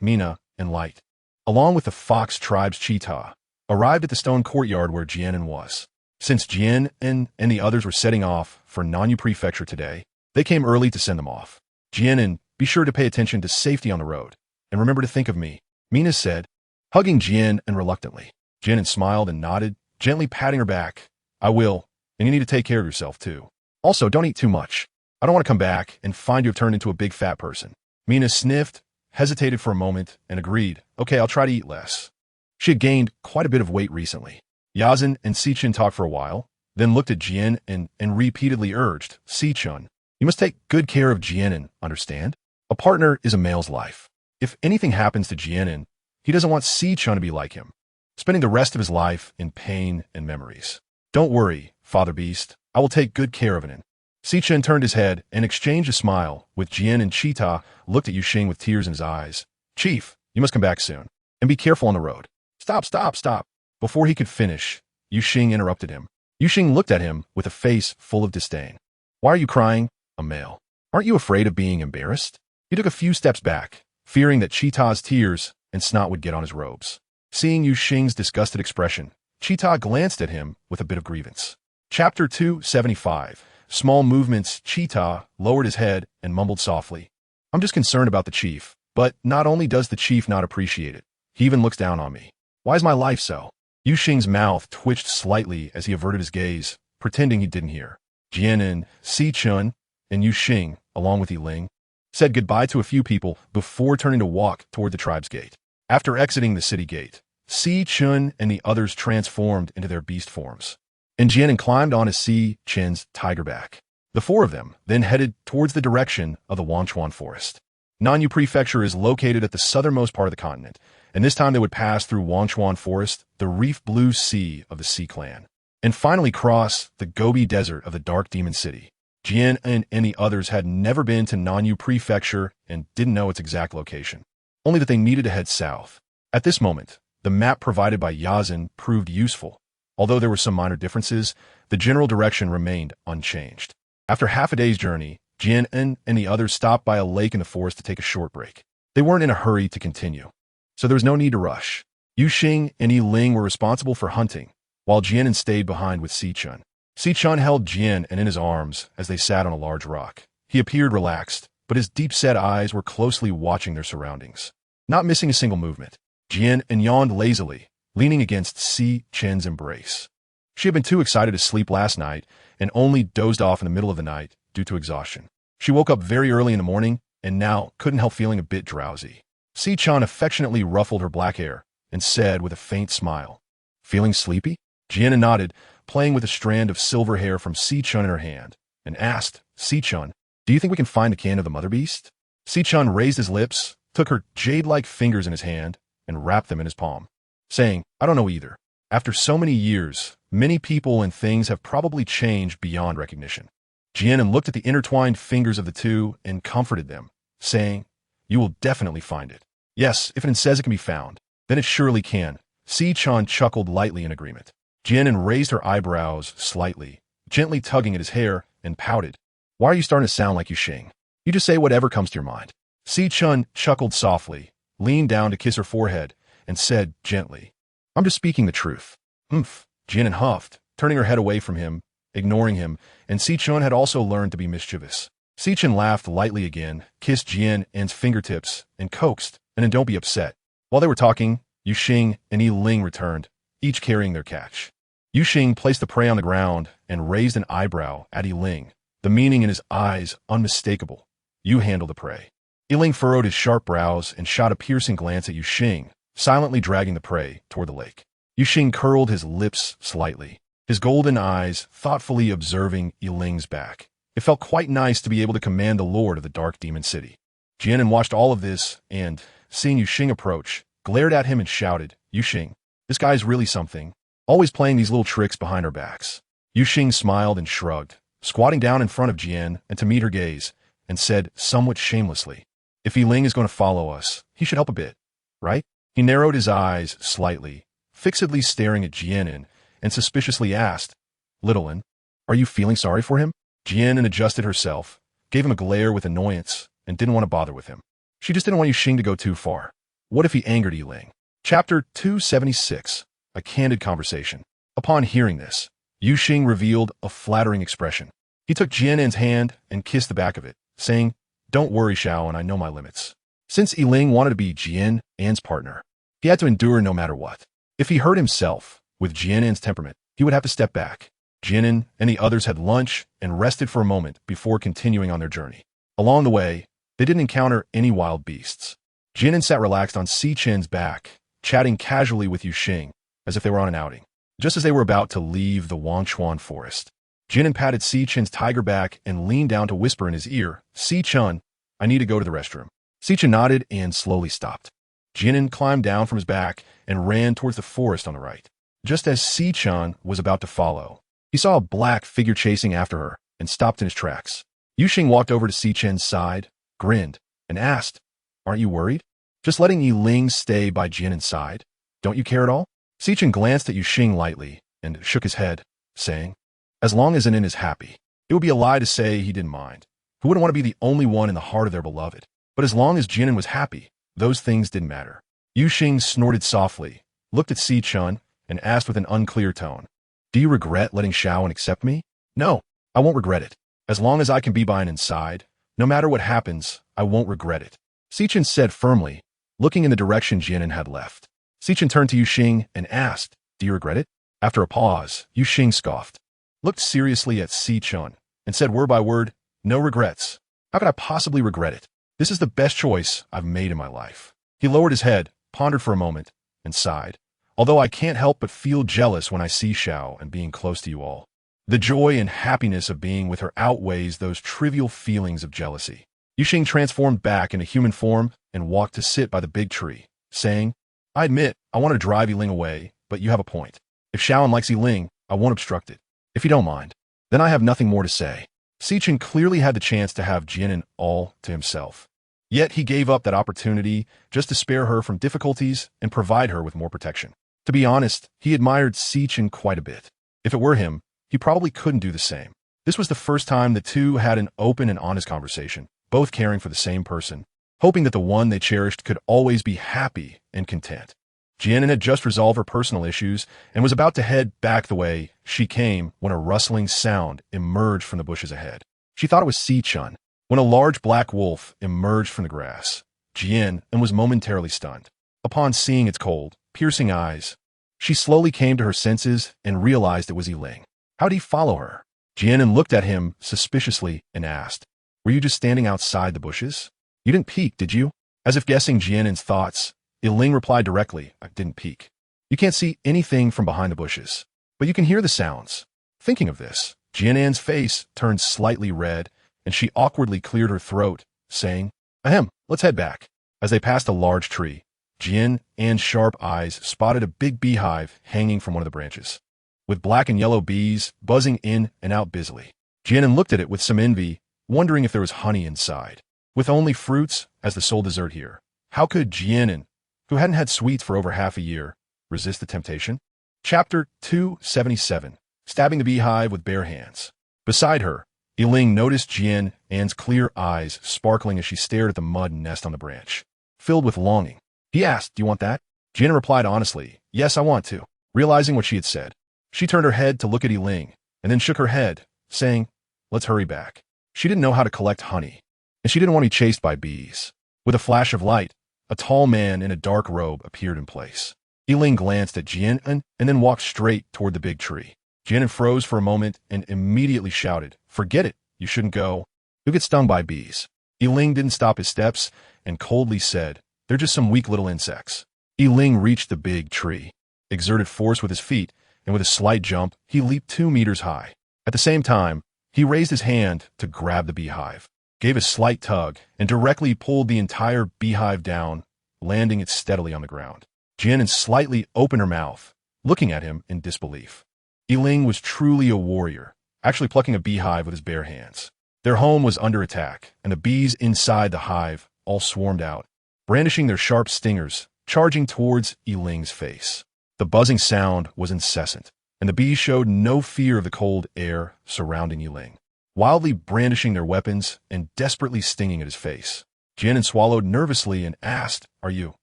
Mina, and Light, along with the fox tribe's cheetah, arrived at the stone courtyard where Jian An was. Since Jian An and the others were setting off for Nanyu Prefecture today, they came early to send them off. Jian An, be sure to pay attention to safety on the road, and remember to think of me, Mina said, hugging Jian An reluctantly. Jian An smiled and nodded, gently patting her back. I will, and you need to take care of yourself too. Also, don't eat too much. I don't want to come back and find you have turned into a big fat person. Mina sniffed, hesitated for a moment, and agreed, Okay, I'll try to eat less. She had gained quite a bit of weight recently. Eyesand and Si-chun talked for a while, then looked at Jian An and repeatedly urged, Si-chun, you must take good care of Jian An, understand? A partner is a male's life. If anything happens to Jian An, he doesn't want Si-chun to be like him, spending the rest of his life in pain and memories. Don't worry, Father Beast. I will take good care of it. Si-chun turned his head and exchanged a smile with Jian and Cheetah looked at Yu-xing with tears in his eyes. Chief, you must come back soon. And be careful on the road. Stop, stop, stop. Before he could finish, Yuxing interrupted him. Yuxing looked at him with a face full of disdain. Why are you crying? A male. Aren't you afraid of being embarrassed? He took a few steps back, fearing that Cheetah's tears and snot would get on his robes. Seeing Yuxing's disgusted expression, Cheetah glanced at him with a bit of grievance. Chapter 275. Small movements. Cheetah lowered his head and mumbled softly. I'm just concerned about the chief, but not only does the chief not appreciate it, he even looks down on me. Why is my life so? Yuxing's mouth twitched slightly as he averted his gaze, pretending he didn't hear. Jian An, Si-chun, and Yuxing, along with Yiling, said goodbye to a few people before turning to walk toward the tribe's gate. After exiting the city gate, Si-chun and the others transformed into their beast forms, and Jian An climbed onto Si-chun's tiger back. The four of them then headed towards the direction of the Wangchuan forest. Nanyu Prefecture is located at the southernmost part of the continent, and this time they would pass through Wangchuan Forest, the reef blue sea of the Sea Clan, and finally cross the Gobi Desert of the Dark Demon City. Jian An and the others had never been to Nanyu Prefecture and didn't know its exact location, only that they needed to head south. At this moment, the map provided by Eyesand proved useful. Although there were some minor differences, the general direction remained unchanged. After half a day's journey, Jian An and the others stopped by a lake in the forest to take a short break. They weren't in a hurry to continue, so there was no need to rush. Yuxing and Yiling were responsible for hunting, while Jian An stayed behind with Si-chun. Si-chun held Jian An in his arms as they sat on a large rock. He appeared relaxed, but his deep-set eyes were closely watching their surroundings, not missing a single movement. Jian An yawned lazily, leaning against Si-chun's embrace. She had been too excited to sleep last night and only dozed off in the middle of the night due to exhaustion. She woke up very early in the morning and now couldn't help feeling a bit drowsy. Si-chun affectionately ruffled her black hair and said with a faint smile, "Feeling sleepy?" Jian An nodded, playing with a strand of silver hair from Si-chun in her hand, and asked, Si-chun, "Do you think we can find the can of the mother beast?" Si-chun raised his lips, took her jade-like fingers in his hand, and wrapped them in his palm, saying, "I don't know either. After so many years, many people and things have probably changed beyond recognition." Jian An looked at the intertwined fingers of the two and comforted them, saying, "You will definitely find it. Yes, if it says it can be found, then it surely can." Si-chun chuckled lightly in agreement. Jian An raised her eyebrows slightly, gently tugging at his hair, and pouted. "Why are you starting to sound like Yuxing? You just say whatever comes to your mind." Si-chun chuckled softly, leaned down to kiss her forehead, and said gently, "I'm just speaking the truth." "Humph." Jian An huffed, turning her head away from him, ignoring him, and Si-chun had also learned to be mischievous. Si-chun laughed lightly again, kissed Jian An's fingertips, and coaxed, "And then don't be upset." While they were talking, Yuxing and Yiling returned, each carrying their catch. Yuxing placed the prey on the ground and raised an eyebrow at Yiling, the meaning in his eyes unmistakable. "You handle the prey." Yiling furrowed his sharp brows and shot a piercing glance at Yuxing, silently dragging the prey toward the lake. Yuxing curled his lips slightly, his golden eyes thoughtfully observing Yiling's back. It felt quite nice to be able to command the lord of the Dark Demon City. Jian An watched all of this and, seeing Yuxing approach, glared at him and shouted, "Yuxing, this guy's really something, always playing these little tricks behind our backs." Yuxing smiled and shrugged, squatting down in front of Jian and to meet her gaze, and said somewhat shamelessly, "If Yiling is going to follow us, he should help a bit, right?" He narrowed his eyes slightly, fixedly staring at Jian An, and suspiciously asked, "Little one, are you feeling sorry for him?" Jian An adjusted herself, gave him a glare with annoyance, and didn't want to bother with him. She just didn't want Yuxing to go too far. What if he angered Yiling? Chapter 276. A Candid Conversation. Upon hearing this, Yuxing revealed a flattering expression. He took Jian An's hand and kissed the back of it, saying, "Don't worry, Xiao, and I know my limits." Since Yiling wanted to be Jian An's partner, he had to endure no matter what. If he hurt himself, with Jian An's temperament, he would have to step back. Jian An and the others had lunch and rested for a moment before continuing on their journey. Along the way, they didn't encounter any wild beasts. Jian An sat relaxed on Si-chun's back, chatting casually with Yuxing, as if they were on an outing. Just as they were about to leave the Wangchuan forest, Jian An patted Si-chun's tiger back and leaned down to whisper in his ear, "Si-chun, I need to go to the restroom." Si-chun nodded and slowly stopped. Jian An climbed down from his back and ran towards the forest on the right. Just as Si-chun was about to follow, he saw a black figure chasing after her and stopped in his tracks. Yuxing walked over to Si-chun's side, grinned, and asked, "Aren't you worried? Just letting Yiling stay by Jian An's side?" Don't you care at all? Sichin glanced at Yuxing lightly and shook his head, saying, as long as An is happy. It would be a lie to say he didn't mind. Who wouldn't want to be the only one in the heart of their beloved? But as long as Jian An was happy, those things didn't matter. Yuxing snorted softly, looked at Sichin, and asked with an unclear tone, do you regret letting Xiao An accept me? No, I won't regret it. As long as I can be by An's side, no matter what happens, I won't regret it. Sichin said firmly, looking in the direction Jian An had left. Sichin turned to Yuxing and asked, do you regret it? After a pause, Yuxing scoffed, looked seriously at Sichin, and said word by word, no regrets. How could I possibly regret it? This is the best choice I've made in my life. He lowered his head, pondered for a moment, and sighed. Although I can't help but feel jealous when I see Xiao and being close to you all. The joy and happiness of being with her outweighs those trivial feelings of jealousy. Yuxing transformed back into human form and walked to sit by the big tree, saying, I admit I want to drive Yiling away, but you have a point. If Xiao An likes Yiling, I won't obstruct it. If you don't mind, then I have nothing more to say. Sichin clearly had the chance to have Jian An all to himself. Yet he gave up that opportunity just to spare her from difficulties and provide her with more protection. To be honest, he admired Sichin quite a bit. If it were him, he probably couldn't do the same. This was the first time the two had an open and honest conversation, both caring for the same person, hoping that the one they cherished could always be happy and content. Jian An had just resolved her personal issues and was about to head back the way she came when a rustling sound emerged from the bushes ahead. She thought it was Sichin. When a large black wolf emerged from the grass, Jian An was momentarily stunned. Upon seeing its cold, piercing eyes, she slowly came to her senses and realized it was Yiling. How did he follow her? Jian An looked at him suspiciously and asked, were you just standing outside the bushes? You didn't peek, did you? As if guessing Jian An's thoughts, Yiling replied directly, I didn't peek. You can't see anything from behind the bushes, but you can hear the sounds. Thinking of this, Jian An's face turned slightly red, and she awkwardly cleared her throat, saying, ahem, let's head back. As they passed a large tree, Jian An's sharp eyes spotted a big beehive hanging from one of the branches, with black and yellow bees buzzing in and out busily. Jian An looked at it with some envy, wondering if there was honey inside. With only fruits as the sole dessert here, how could Jian An, who hadn't had sweets for over half a year, resist the temptation? Chapter 277, Stabbing the Beehive with Bare Hands. Beside her, Yiling noticed Jian An's clear eyes sparkling as she stared at the mud nest on the branch. Filled with longing, he asked, do you want that? Jian An replied honestly, yes, I want to. Realizing what she had said, she turned her head to look at Yiling, and then shook her head, saying, let's hurry back. She didn't know how to collect honey, and she didn't want to be chased by bees. With a flash of light, a tall man in a dark robe appeared in place. Yiling glanced at Jian An and then walked straight toward the big tree. Jian An froze for a moment and immediately shouted, forget it, you shouldn't go. You'll get stung by bees. Yiling didn't stop his steps and coldly said, they're just some weak little insects. Yiling reached the big tree, exerted force with his feet, and with a slight jump, he leaped 2 meters high. At the same time, he raised his hand to grab the beehive, gave a slight tug, and directly pulled the entire beehive down, landing it steadily on the ground. Jian An slightly opened her mouth, looking at him in disbelief. Yiling was truly a warrior, actually plucking a beehive with his bare hands. Their home was under attack, and the bees inside the hive all swarmed out, brandishing their sharp stingers, charging towards Yiling's face. The buzzing sound was incessant, and the bees showed no fear of the cold air surrounding Yiling, wildly brandishing their weapons and desperately stinging at his face. Jian An swallowed nervously and asked, are you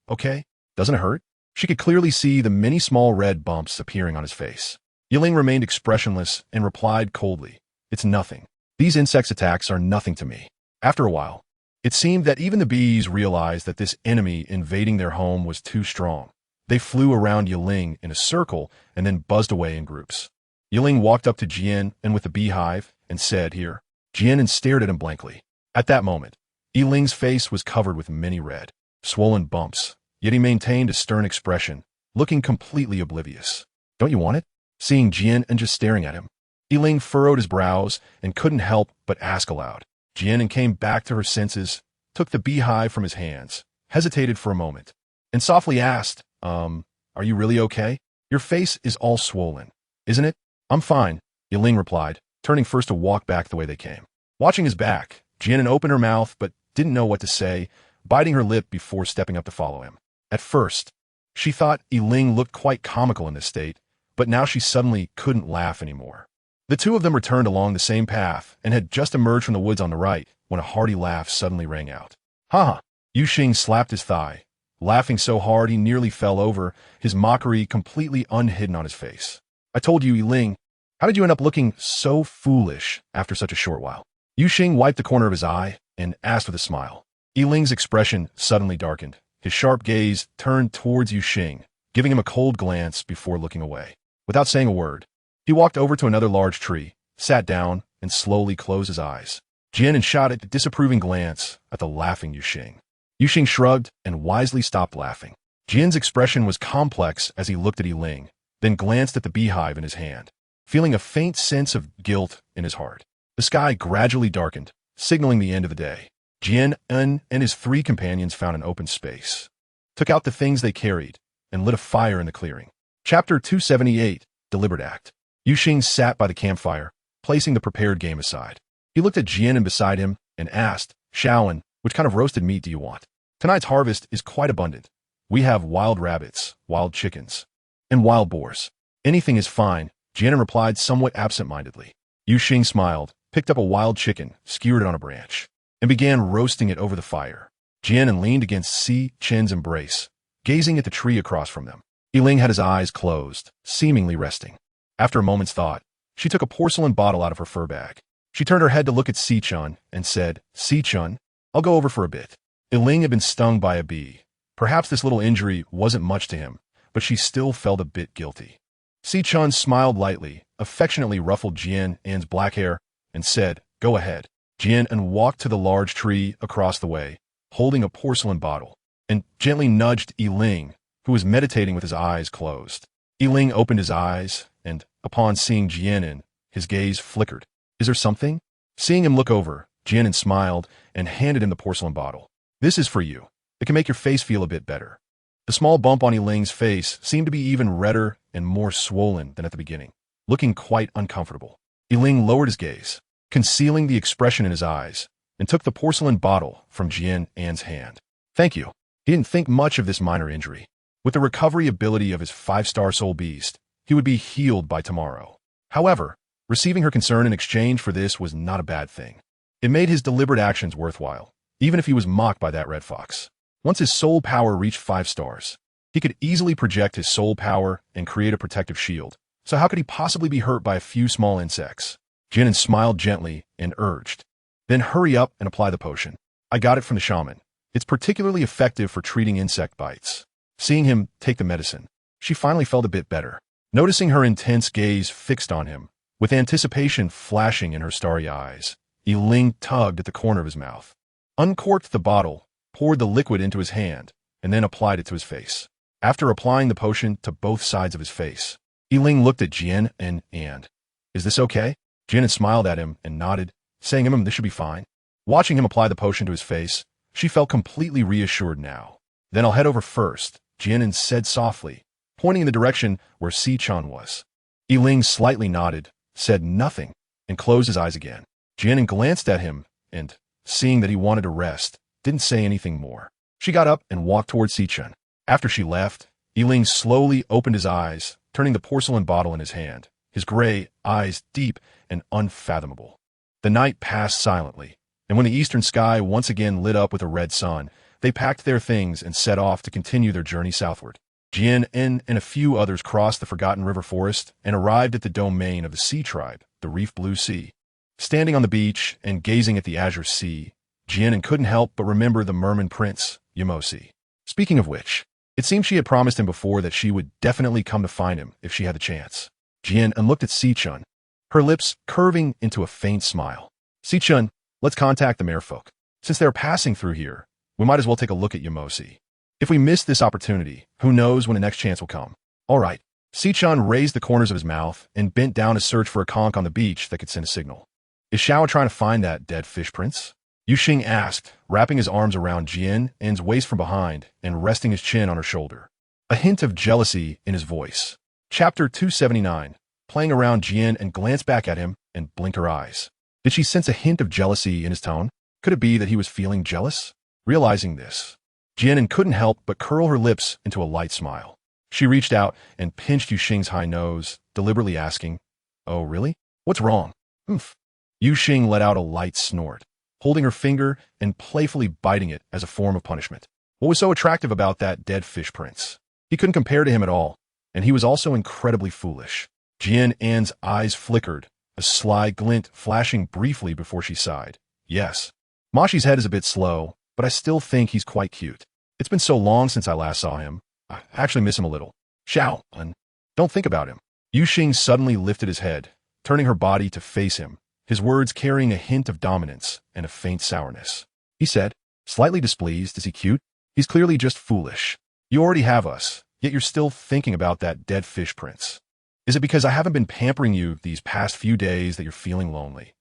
okay? Doesn't it hurt? She could clearly see the many small red bumps appearing on his face. Yiling remained expressionless and replied coldly, it's nothing. These insects' attacks are nothing to me. After a while, it seemed that even the bees realized that this enemy invading their home was too strong. They flew around Yiling in a circle and then buzzed away in groups. Yiling walked up to Jian An with the beehive and said, here. Jian An stared at him blankly. At that moment, Yiling's face was covered with many red, swollen bumps, yet he maintained a stern expression, looking completely oblivious. Don't you want it? Seeing Jian An just staring at him, Yiling furrowed his brows and couldn't help but ask aloud. Jian An came back to her senses, took the beehive from his hands, hesitated for a moment, and softly asked, are you really okay? Your face is all swollen, isn't it? I'm fine, Yiling replied, turning first to walk back the way they came. Watching his back, Jian An opened her mouth but didn't know what to say, biting her lip before stepping up to follow him. At first, She thought Yiling looked quite comical in this state, but now she suddenly couldn't laugh anymore. The two of them returned along the same path and had just emerged from the woods on the right when a hearty laugh suddenly rang out. Ha ha! Yuxing slapped his thigh, laughing so hard he nearly fell over, his mockery completely unhidden on his face. I told you, Yiling, how did you end up looking so foolish after such a short while? Yuxing wiped the corner of his eye and asked with a smile. Yiling's expression suddenly darkened. His sharp gaze turned towards Yuxing, giving him a cold glance before looking away. Without saying a word, he walked over to another large tree, sat down, and slowly closed his eyes. Jian An shot a disapproving glance at the laughing Yuxing. Yuxing shrugged and wisely stopped laughing. Jian's expression was complex as he looked at Yiling, then glanced at the beehive in his hand, feeling a faint sense of guilt in his heart. The sky gradually darkened, signaling the end of the day. Jian An and his three companions found an open space, took out the things they carried, and lit a fire in the clearing. Chapter 278, Deliberate Act. Yuxing sat by the campfire, placing the prepared game aside. He looked at Jian An beside him and asked, Shaoan, which kind of roasted meat do you want? Tonight's harvest is quite abundant. We have wild rabbits, wild chickens, and wild boars. Anything is fine, Jian An replied somewhat absent-mindedly. Yuxing smiled, picked up a wild chicken, skewered it on a branch, and began roasting it over the fire. Jian An leaned against Si Chen's embrace, gazing at the tree across from them. Yiling had his eyes closed, seemingly resting. After a moment's thought, she took a porcelain bottle out of her fur bag. She turned her head to look at Si Chen and said, Si Chen, I'll go over for a bit. Yiling had been stung by a bee. Perhaps this little injury wasn't much to him, but she still felt a bit guilty. Si Chen smiled lightly, affectionately ruffled Jian An's black hair, and said, Go ahead. Jian An walked to the large tree across the way, holding a porcelain bottle, and gently nudged Yiling, who was meditating with his eyes closed. Yiling opened his eyes, and, upon seeing Jian An, his gaze flickered. Is there something? Seeing him look over, Jian An smiled and handed him the porcelain bottle. This is for you. It can make your face feel a bit better. The small bump on Yiling's face seemed to be even redder and more swollen than at the beginning, looking quite uncomfortable. Yiling lowered his gaze, concealing the expression in his eyes, and took the porcelain bottle from Jian An's hand. Thank you. He didn't think much of this minor injury. With the recovery ability of his 5-star soul beast, he would be healed by tomorrow. However, receiving her concern in exchange for this was not a bad thing. It made his deliberate actions worthwhile, even if he was mocked by that red fox. Once his soul power reached 5 stars, he could easily project his soul power and create a protective shield, so how could he possibly be hurt by a few small insects? Jian An smiled gently and urged, Then hurry up and apply the potion. I got it from the shaman. It's particularly effective for treating insect bites. Seeing him take the medicine, she finally felt a bit better. Noticing her intense gaze fixed on him, with anticipation flashing in her starry eyes, Yiling tugged at the corner of his mouth, uncorked the bottle, poured the liquid into his hand, and then applied it to his face. After applying the potion to both sides of his face, Yiling looked at Jian An and, Is this okay? Jian An smiled at him and nodded, saying this should be fine. Watching him apply the potion to his face, she felt completely reassured now. Then I'll head over first, Jian An said softly, pointing in the direction where Si Chen was. Yiling slightly nodded, said nothing, and closed his eyes again. Jian An glanced at him and, seeing that he wanted to rest, didn't say anything more. She got up and walked towards Si Chen. After she left, Yiling slowly opened his eyes, turning the porcelain bottle in his hand, his gray eyes deep and unfathomable. The night passed silently, and when the eastern sky once again lit up with a red sun, they packed their things and set off to continue their journey southward. Jian An and a few others crossed the forgotten river forest and arrived at the domain of the sea tribe, the Reef Blue Sea. Standing on the beach and gazing at the azure sea, Jian An couldn't help but remember the merman prince, Yamosi. Speaking of which, it seemed she had promised him before that she would definitely come to find him if she had the chance. Jian An looked at Si Chen, her lips curving into a faint smile. Si Chen, let's contact the merfolk. Since they're passing through here, we might as well take a look at Yamosi. If we miss this opportunity, who knows when the next chance will come. All right. Si Chen raised the corners of his mouth and bent down to search for a conch on the beach that could send a signal. Is Xiao trying to find that dead fish prince? Yuxing asked, wrapping his arms around Jian An's waist from behind and resting his chin on her shoulder. A hint of jealousy in his voice. Chapter 279. Playing around Jian An glanced back at him and blinked her eyes. Did she sense a hint of jealousy in his tone? Could it be that he was feeling jealous? Realizing this, Jian An couldn't help but curl her lips into a light smile. She reached out and pinched Yu Xing's high nose, deliberately asking, "Oh, really? What's wrong?" "Oomph." Yu Xing let out a light snort, holding her finger and playfully biting it as a form of punishment. What was so attractive about that dead fish prince? He couldn't compare to him at all, and he was also incredibly foolish. Jian An's eyes flickered, a sly glint flashing briefly before she sighed. "Yes. Mashi's head is a bit slow, but I still think he's quite cute. It's been so long since I last saw him. I actually miss him a little." "Xiao An, don't think about him." Yu Xing suddenly lifted his head, turning her body to face him, his words carrying a hint of dominance and a faint sourness. He said, slightly displeased, "Is he cute? He's clearly just foolish. You already have us, yet you're still thinking about that dead fish prince. Is it because I haven't been pampering you these past few days that you're feeling lonely?"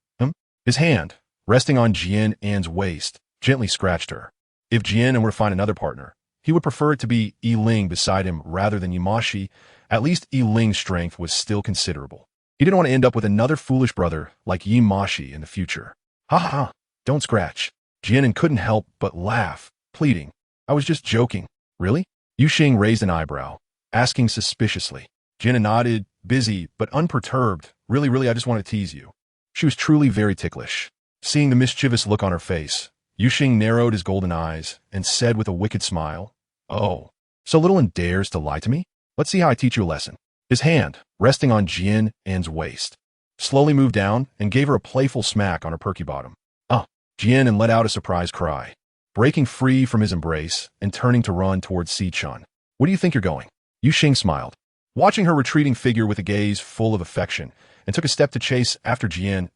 His hand, resting on Jian An's waist, gently scratched her. If Jian An were to find another partner, he would prefer it to be Yi Ling beside him rather than Yimashi. At least Yi Ling's strength was still considerable. He didn't want to end up with another foolish brother like Yimashi in the future. "Ha ha ha, don't scratch." Jian An couldn't help but laugh, pleading, "I was just joking." "Really?" Yu Xing raised an eyebrow, asking suspiciously. Jian An nodded, busy but unperturbed. Really, I just want to tease you." She was truly very ticklish. Seeing the mischievous look on her face, Yu Xing narrowed his golden eyes and said with a wicked smile, "Oh, so little one dares to lie to me? Let's see how I teach you a lesson." His hand, resting on Jian An's waist, slowly moved down and gave her a playful smack on her perky bottom. "Ah!" Jian An let out a surprised cry, breaking free from his embrace and turning to run towards Si-chun. "Where do you think you're going?" Yu Xing smiled, watching her retreating figure with a gaze full of affection, and took a step to chase after Jian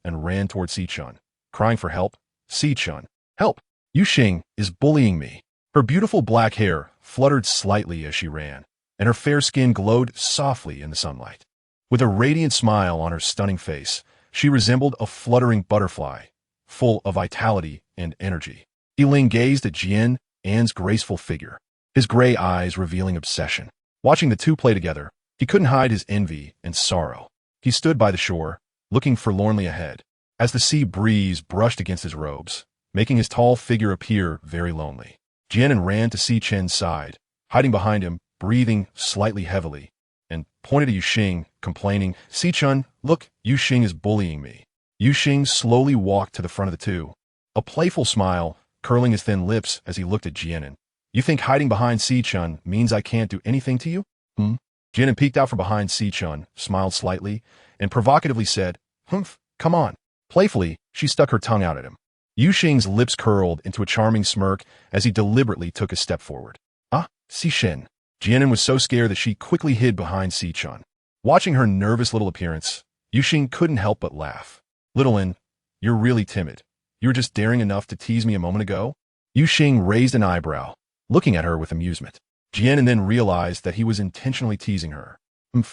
and ran towards Si-chun, crying for help. "Si-chun, help! Yu Xing is bullying me." Her beautiful black hair fluttered slightly as she ran, and her fair skin glowed softly in the sunlight. With a radiant smile on her stunning face, she resembled a fluttering butterfly, full of vitality and energy. Yi Ling gazed at Jian An's graceful figure, his gray eyes revealing obsession. Watching the two play together, he couldn't hide his envy and sorrow. He stood by the shore, looking forlornly ahead, as the sea breeze brushed against his robes, making his tall figure appear very lonely. Jian An ran to Si-chun's side, hiding behind him, breathing slightly heavily, and pointed to Yu Xing, complaining, "Si-chun, look, Yu Xing is bullying me." Yu Xing slowly walked to the front of the two, a playful smile curling his thin lips as he looked at Jian An. "You think hiding behind Si-chun means I can't do anything to you?" Jian An peeked out from behind Si-chun, smiled slightly, and provocatively said, "Humph, come on." Playfully, she stuck her tongue out at him. Yu Xing's lips curled into a charming smirk as he deliberately took a step forward. "Ah, Si-chun." Jian An was so scared that she quickly hid behind Si-chun. Watching her nervous little appearance, Yu Xing couldn't help but laugh. "Little An, you're really timid. You were just daring enough to tease me a moment ago?" Yu Xing raised an eyebrow, looking at her with amusement. Jian An then realized that he was intentionally teasing her. Who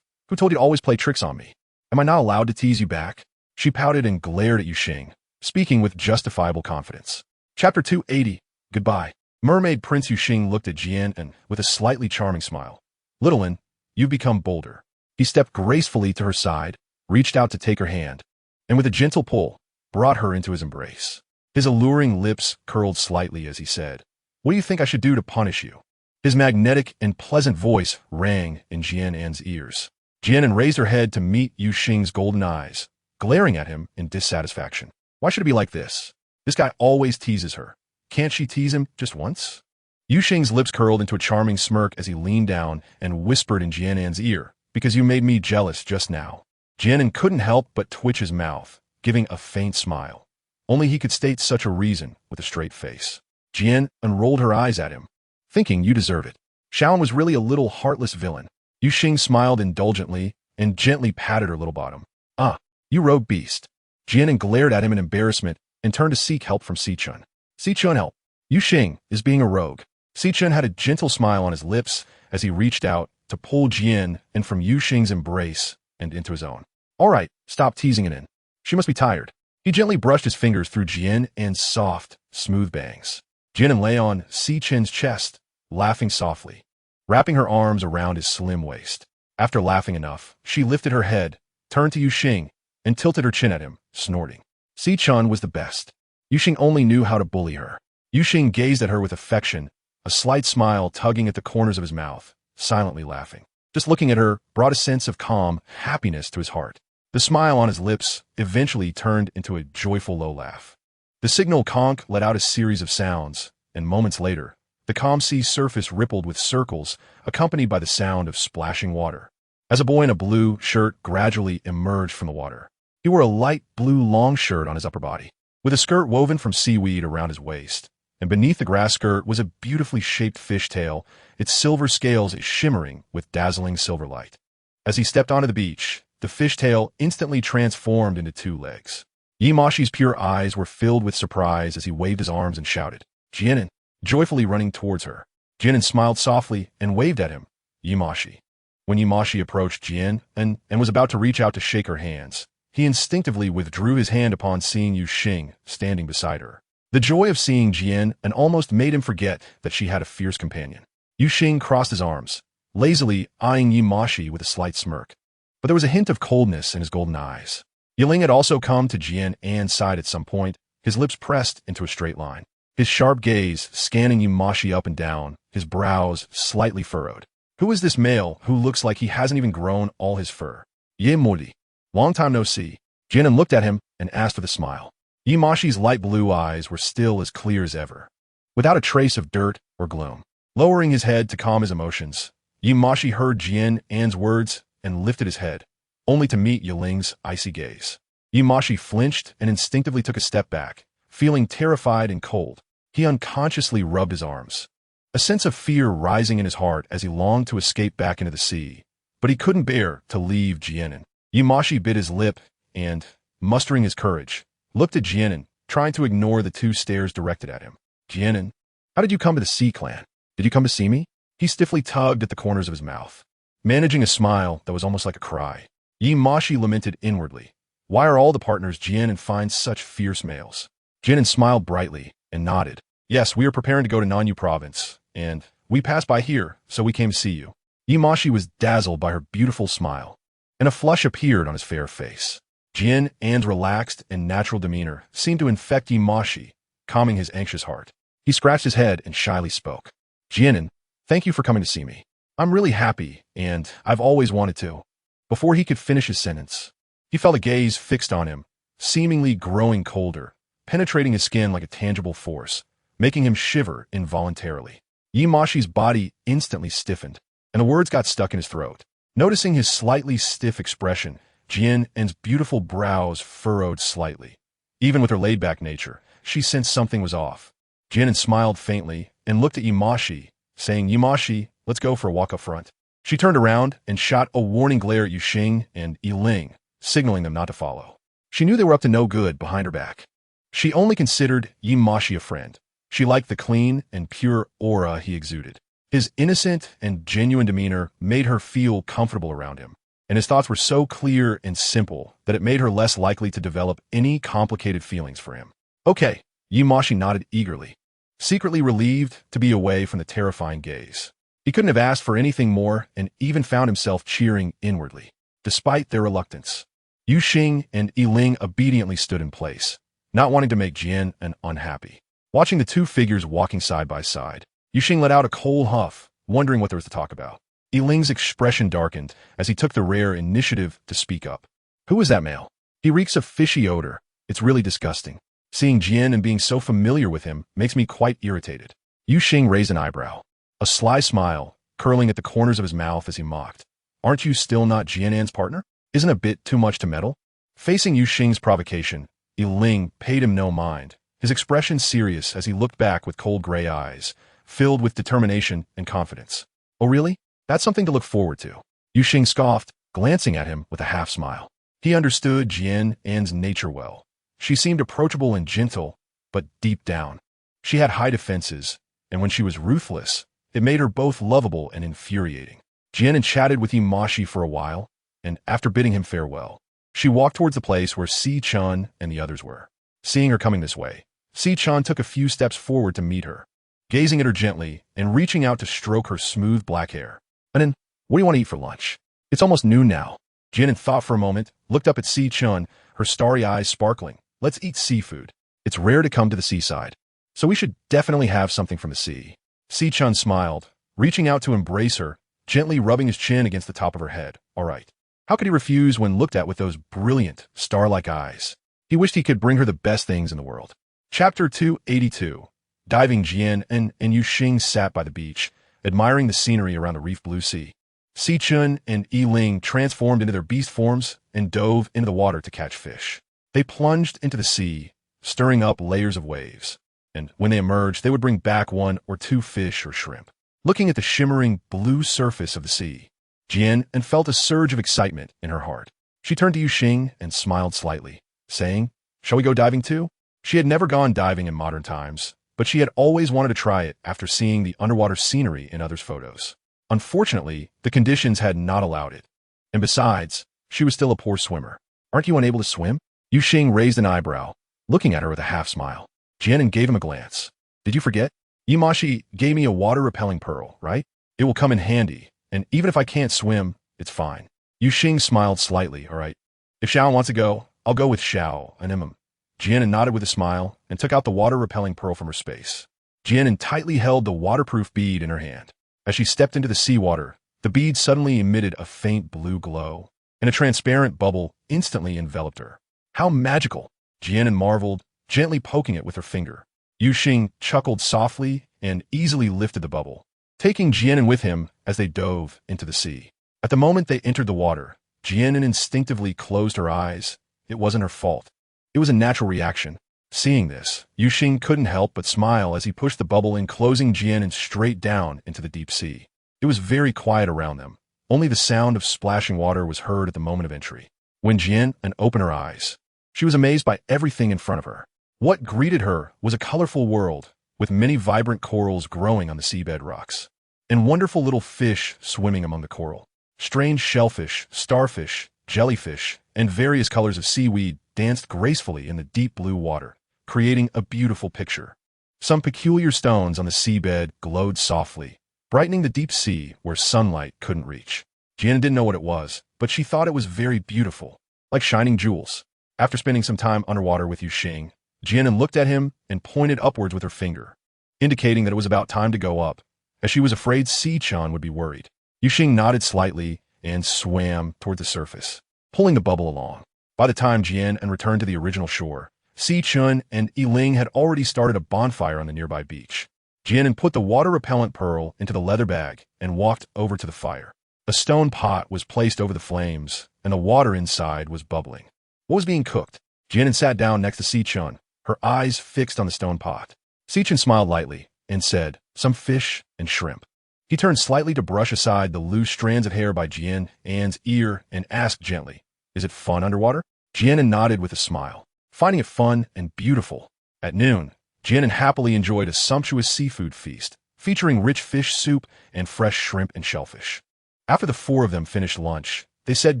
told you to always play tricks on me? Am I not allowed to tease you back?" She pouted and glared at Yu Xing, speaking with justifiable confidence. Chapter 280, Goodbye. Mermaid Prince Yu Xing looked at Jian An with a slightly charming smile. "Little An, you've become bolder." He stepped gracefully to her side, reached out to take her hand, and with a gentle pull, brought her into his embrace. His alluring lips curled slightly as he said, "What do you think I should do to punish you?" His magnetic and pleasant voice rang in Jian An's ears. Jian An raised her head to meet Yu Xing's golden eyes, glaring at him in dissatisfaction. Why should it be like this? This guy always teases her. Can't she tease him just once? Yu Xing's lips curled into a charming smirk as he leaned down and whispered in Jian An's ear, "Because you made me jealous just now." Jian An couldn't help but twitch his mouth, giving a faint smile. Only he could state such a reason with a straight face. Jian An rolled her eyes at him, thinking, "You deserve it." Xiao An was really a little heartless villain. Yu Xing smiled indulgently and gently patted her little bottom. "Ah, you rogue beast." Jian An glared at him in embarrassment and turned to seek help from Si-chun. "Si-chun, help. Yu Xing is being a rogue." Si-chun had a gentle smile on his lips as he reached out to pull Jian An from Yu Xing's embrace and into his own. "All right, stop teasing it in. She must be tired." He gently brushed his fingers through Jian An's soft, smooth bangs. Jian An lay on Si-chun's chest, laughing softly, wrapping her arms around his slim waist. After laughing enough, she lifted her head, turned to Yu Xing, and tilted her chin at him, snorting. Si-chun was the best. Yu Xing only knew how to bully her. Yuxing gazed at her with affection, a slight smile tugging at the corners of his mouth, silently laughing. Just looking at her brought a sense of calm happiness to his heart. The smile on his lips eventually turned into a joyful low laugh. The signal conch let out a series of sounds, and moments later, the calm sea surface rippled with circles, accompanied by the sound of splashing water. As a boy in a blue shirt gradually emerged from the water, he wore a light blue long shirt on his upper body, with a skirt woven from seaweed around his waist, and beneath the grass skirt was a beautifully shaped fishtail, its silver scales shimmering with dazzling silver light. As he stepped onto the beach, the fishtail instantly transformed into 2 legs. Yimashi's pure eyes were filled with surprise as he waved his arms and shouted, "Jian An," joyfully running towards her. Jian An smiled softly and waved at him, "Yimashi." When Yimashi approached Jian An and was about to reach out to shake her hands, he instinctively withdrew his hand upon seeing Yuxing standing beside her. The joy of seeing Jian An almost made him forget that she had a fierce companion. Yuxing crossed his arms, lazily eyeing Yimashi with a slight smirk. But there was a hint of coldness in his golden eyes. Yiling had also come to Jian An's side at some point, his lips pressed into a straight line. His sharp gaze scanning Yimashi up and down, his brows slightly furrowed. Who is this male who looks like he hasn't even grown all his fur? Ye Modi. Long time no see. Jian An looked at him and asked with a smile. Yimashi's light blue eyes were still as clear as ever, without a trace of dirt or gloom. Lowering his head to calm his emotions, Yimashi heard Jian An's words and lifted his head, only to meet Yiling's icy gaze. Yimashi flinched and instinctively took a step back, feeling terrified and cold. He unconsciously rubbed his arms, a sense of fear rising in his heart as he longed to escape back into the sea. But he couldn't bear to leave Jian An. Yimashi bit his lip and, mustering his courage, looked at Jian An, trying to ignore the 2 stares directed at him. "Jian An, how did you come to the Sea Clan? Did you come to see me?" He stiffly tugged at the corners of his mouth, managing a smile that was almost like a cry. Yimashi lamented inwardly. Why are all the partners Jian An finds such fierce males? Jian An smiled brightly and nodded. "Yes, we are preparing to go to Nanyu province, and we passed by here, so we came to see you." Yimashi was dazzled by her beautiful smile, and a flush appeared on his fair face. Jian An's relaxed and natural demeanor seemed to infect Yimashi, calming his anxious heart. He scratched his head and shyly spoke. "Jian An, thank you for coming to see me. I'm really happy, and I've always wanted to." Before he could finish his sentence, he felt a gaze fixed on him, seemingly growing colder, penetrating his skin like a tangible force, making him shiver involuntarily. Yimashi's body instantly stiffened, and the words got stuck in his throat. Noticing his slightly stiff expression, Jian An's beautiful brows furrowed slightly. Even with her laid-back nature, she sensed something was off. Jian An smiled faintly and looked at Yimashi, saying, "Yimashi, let's go for a walk up front." She turned around and shot a warning glare at Yuxing and Yiling, signaling them not to follow. She knew they were up to no good behind her back. She only considered Yimashi a friend. She liked the clean and pure aura he exuded. His innocent and genuine demeanor made her feel comfortable around him, and his thoughts were so clear and simple that it made her less likely to develop any complicated feelings for him. "Okay," Yimashi nodded eagerly, secretly relieved to be away from the terrifying gaze. He couldn't have asked for anything more and even found himself cheering inwardly, despite their reluctance. Yuxing and Yiling obediently stood in place, not wanting to make Jian An unhappy. Watching the 2 figures walking side by side, Yuxing let out a cold huff, wondering what there was to talk about. Yiling's expression darkened as he took the rare initiative to speak up. "Who is that male? He reeks of fishy odor. It's really disgusting. Seeing Jian and being so familiar with him makes me quite irritated." Yuxing raised an eyebrow, a sly smile curling at the corners of his mouth as he mocked. "Aren't you still not Jian An's partner? Isn't a bit too much to meddle?" Facing Yuxing's provocation, Yiling paid him no mind, his expression serious as he looked back with cold gray eyes, filled with determination and confidence. "Oh really? That's something to look forward to." Yuxing scoffed, glancing at him with a half-smile. He understood Jian An's nature well. She seemed approachable and gentle, but deep down, she had high defenses, and when she was ruthless, it made her both lovable and infuriating. Jian An chatted with Yimashi for a while, and after bidding him farewell, she walked towards the place where Si-chan and the others were. Seeing her coming this way, Si-chan took a few steps forward to meet her, gazing at her gently and reaching out to stroke her smooth black hair. "Anan, what do you want to eat for lunch? It's almost noon now." Jian An thought for a moment, looked up at Si-chan, her starry eyes sparkling. "Let's eat seafood. It's rare to come to the seaside." So we should definitely have something from the sea. Si-chun smiled, reaching out to embrace her, gently rubbing his chin against the top of her head. All right. How could he refuse when looked at with those brilliant, star-like eyes? He wished he could bring her the best things in the world. Chapter 282. Diving. Jian An and Yuxing sat by the beach, admiring the scenery around the reef blue sea. Si-chun and Yiling transformed into their beast forms and dove into the water to catch fish. They plunged into the sea, stirring up layers of waves, and when they emerged, they would bring back 1 or 2 fish or shrimp. Looking at the shimmering blue surface of the sea, Jian An felt a surge of excitement in her heart. She turned to Yuxing and smiled slightly, saying, "Shall we go diving too?" She had never gone diving in modern times, but she had always wanted to try it after seeing the underwater scenery in others' photos. Unfortunately, the conditions had not allowed it. And besides, she was still a poor swimmer. "Aren't you unable to swim?" Yuxing raised an eyebrow, looking at her with a half-smile. Jian An gave him a glance. "Did you forget? Yimashi gave me a water-repelling pearl, right? It will come in handy, and even if I can't swim, it's fine." Yuxing smiled slightly. "All right. If Xiao wants to go, I'll go with Xiao and Imam." Jian An nodded with a smile and took out the water-repelling pearl from her space. Jian An tightly held the waterproof bead in her hand. As she stepped into the seawater, the bead suddenly emitted a faint blue glow, and a transparent bubble instantly enveloped her. "How magical!" Jian An marveled, gently poking it with her finger. Yuxing chuckled softly and easily lifted the bubble, taking Jian An with him as they dove into the sea. At the moment they entered the water, Jian An instinctively closed her eyes. It wasn't her fault. It was a natural reaction. Seeing this, Yuxing couldn't help but smile as he pushed the bubble in, closing Jian An straight down into the deep sea. It was very quiet around them. Only the sound of splashing water was heard at the moment of entry. When Jian An opened her eyes, she was amazed by everything in front of her. What greeted her was a colorful world, with many vibrant corals growing on the seabed rocks, and wonderful little fish swimming among the coral. Strange shellfish, starfish, jellyfish, and various colors of seaweed danced gracefully in the deep blue water, creating a beautiful picture. Some peculiar stones on the seabed glowed softly, brightening the deep sea where sunlight couldn't reach. Jian An didn't know what it was, but she thought it was very beautiful, like shining jewels. After spending some time underwater with Yuxing, Jian An looked at him and pointed upwards with her finger, indicating that it was about time to go up, as she was afraid Si-chun would be worried. Yuxing nodded slightly and swam toward the surface, pulling the bubble along. By the time Jian An returned to the original shore, Si-chun and Yiling had already started a bonfire on the nearby beach. Jian An put the water-repellent pearl into the leather bag and walked over to the fire. A stone pot was placed over the flames, and the water inside was bubbling. What was being cooked? Jian An sat down next to Si-chun, her eyes fixed on the stone pot. Si-chun smiled lightly and said, "Some fish and shrimp." He turned slightly to brush aside the loose strands of hair by Jian An's ear and asked gently, "Is it fun underwater?" Jian An nodded with a smile, finding it fun and beautiful. At noon, Jian An happily enjoyed a sumptuous seafood feast, featuring rich fish soup and fresh shrimp and shellfish. After the 4 of them finished lunch, they said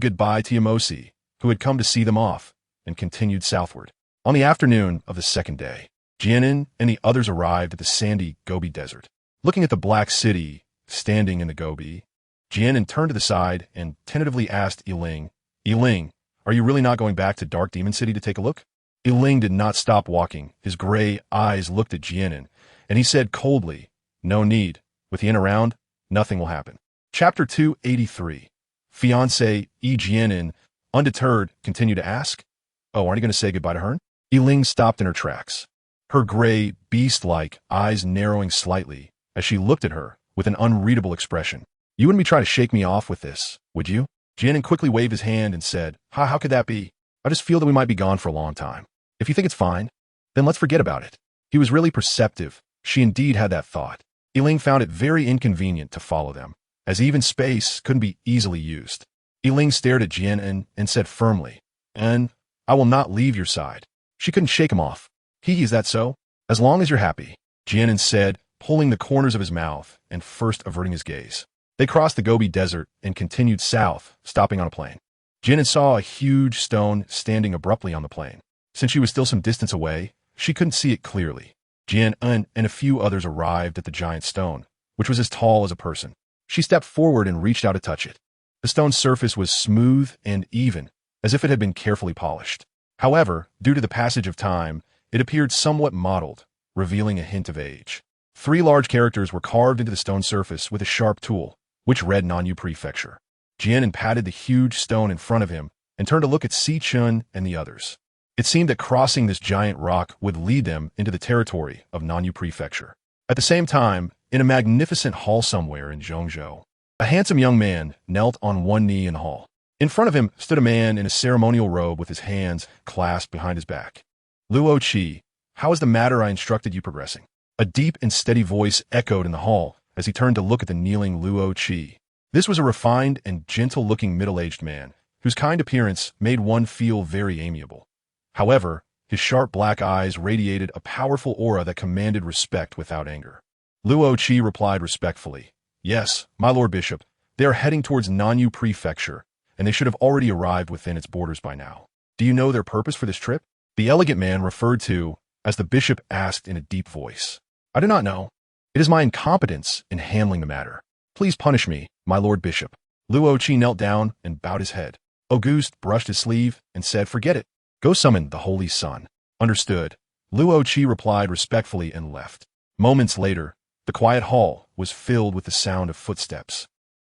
goodbye to Yamosi, who had come to see them off, and continued southward. On the afternoon of the second day, Jian An and the others arrived at the sandy Gobi Desert. Looking at the black city standing in the Gobi, Jian An turned to the side and tentatively asked Yiling, "Yiling, are you really not going back to Dark Demon City to take a look?" Yiling did not stop walking. His gray eyes looked at Jian An, and he said coldly, "No need. With Yin around, nothing will happen." Chapter 283. Fiancé Jian An, undeterred, continued to ask, "Oh, aren't you going to say goodbye to her?" Yiling stopped in her tracks, her gray, beast-like eyes narrowing slightly as she looked at her with an unreadable expression. "You wouldn't be trying to shake me off with this, would you?" Jian An quickly waved his hand and said, How could that be? I just feel that we might be gone for a long time. If you think it's fine, then let's forget about it." He was really perceptive. She indeed had that thought. Yiling found it very inconvenient to follow them, as even space couldn't be easily used. Yiling stared at Jian An and said firmly, "And I will not leave your side." She couldn't shake him off. Is that so?" "As long as you're happy," Jian An said, pulling the corners of his mouth and first averting his gaze. They crossed the Gobi Desert and continued south, stopping on a plain. Jian An saw a huge stone standing abruptly on the plain. Since she was still some distance away, she couldn't see it clearly. Jian An and a few others arrived at the giant stone, which was as tall as a person. She stepped forward and reached out to touch it. The stone's surface was smooth and even, as if it had been carefully polished. However, due to the passage of time, it appeared somewhat mottled, revealing a hint of age. 3 large characters were carved into the stone surface with a sharp tool, which read Nanyu Prefecture. Jian An patted the huge stone in front of him and turned to look at Si-chun and the others. It seemed that crossing this giant rock would lead them into the territory of Nanyu Prefecture. At the same time, in a magnificent hall somewhere in Zhongzhou, a handsome young man knelt on one knee in the hall. In front of him stood a man in a ceremonial robe with his hands clasped behind his back. Luo Qi, how is the matter I instructed you progressing? A deep and steady voice echoed in the hall as he turned to look at the kneeling Luo Qi. This was a refined and gentle-looking middle-aged man, whose kind appearance made one feel very amiable. However, his sharp black eyes radiated a powerful aura that commanded respect without anger. Luo Qi replied respectfully, "Yes, my lord bishop, they are heading towards Nanyu Prefecture, and they should have already arrived within its borders by now. Do you know their purpose for this trip?" The elegant man referred to as the bishop asked in a deep voice. "I do not know. It is my incompetence in handling the matter. Please punish me, my lord bishop." Luo Qi knelt down and bowed his head. Auguste brushed his sleeve and said, "Forget it. Go summon the Holy Sun." "Understood." Luo Qi replied respectfully and left. Moments later, the quiet hall was filled with the sound of footsteps,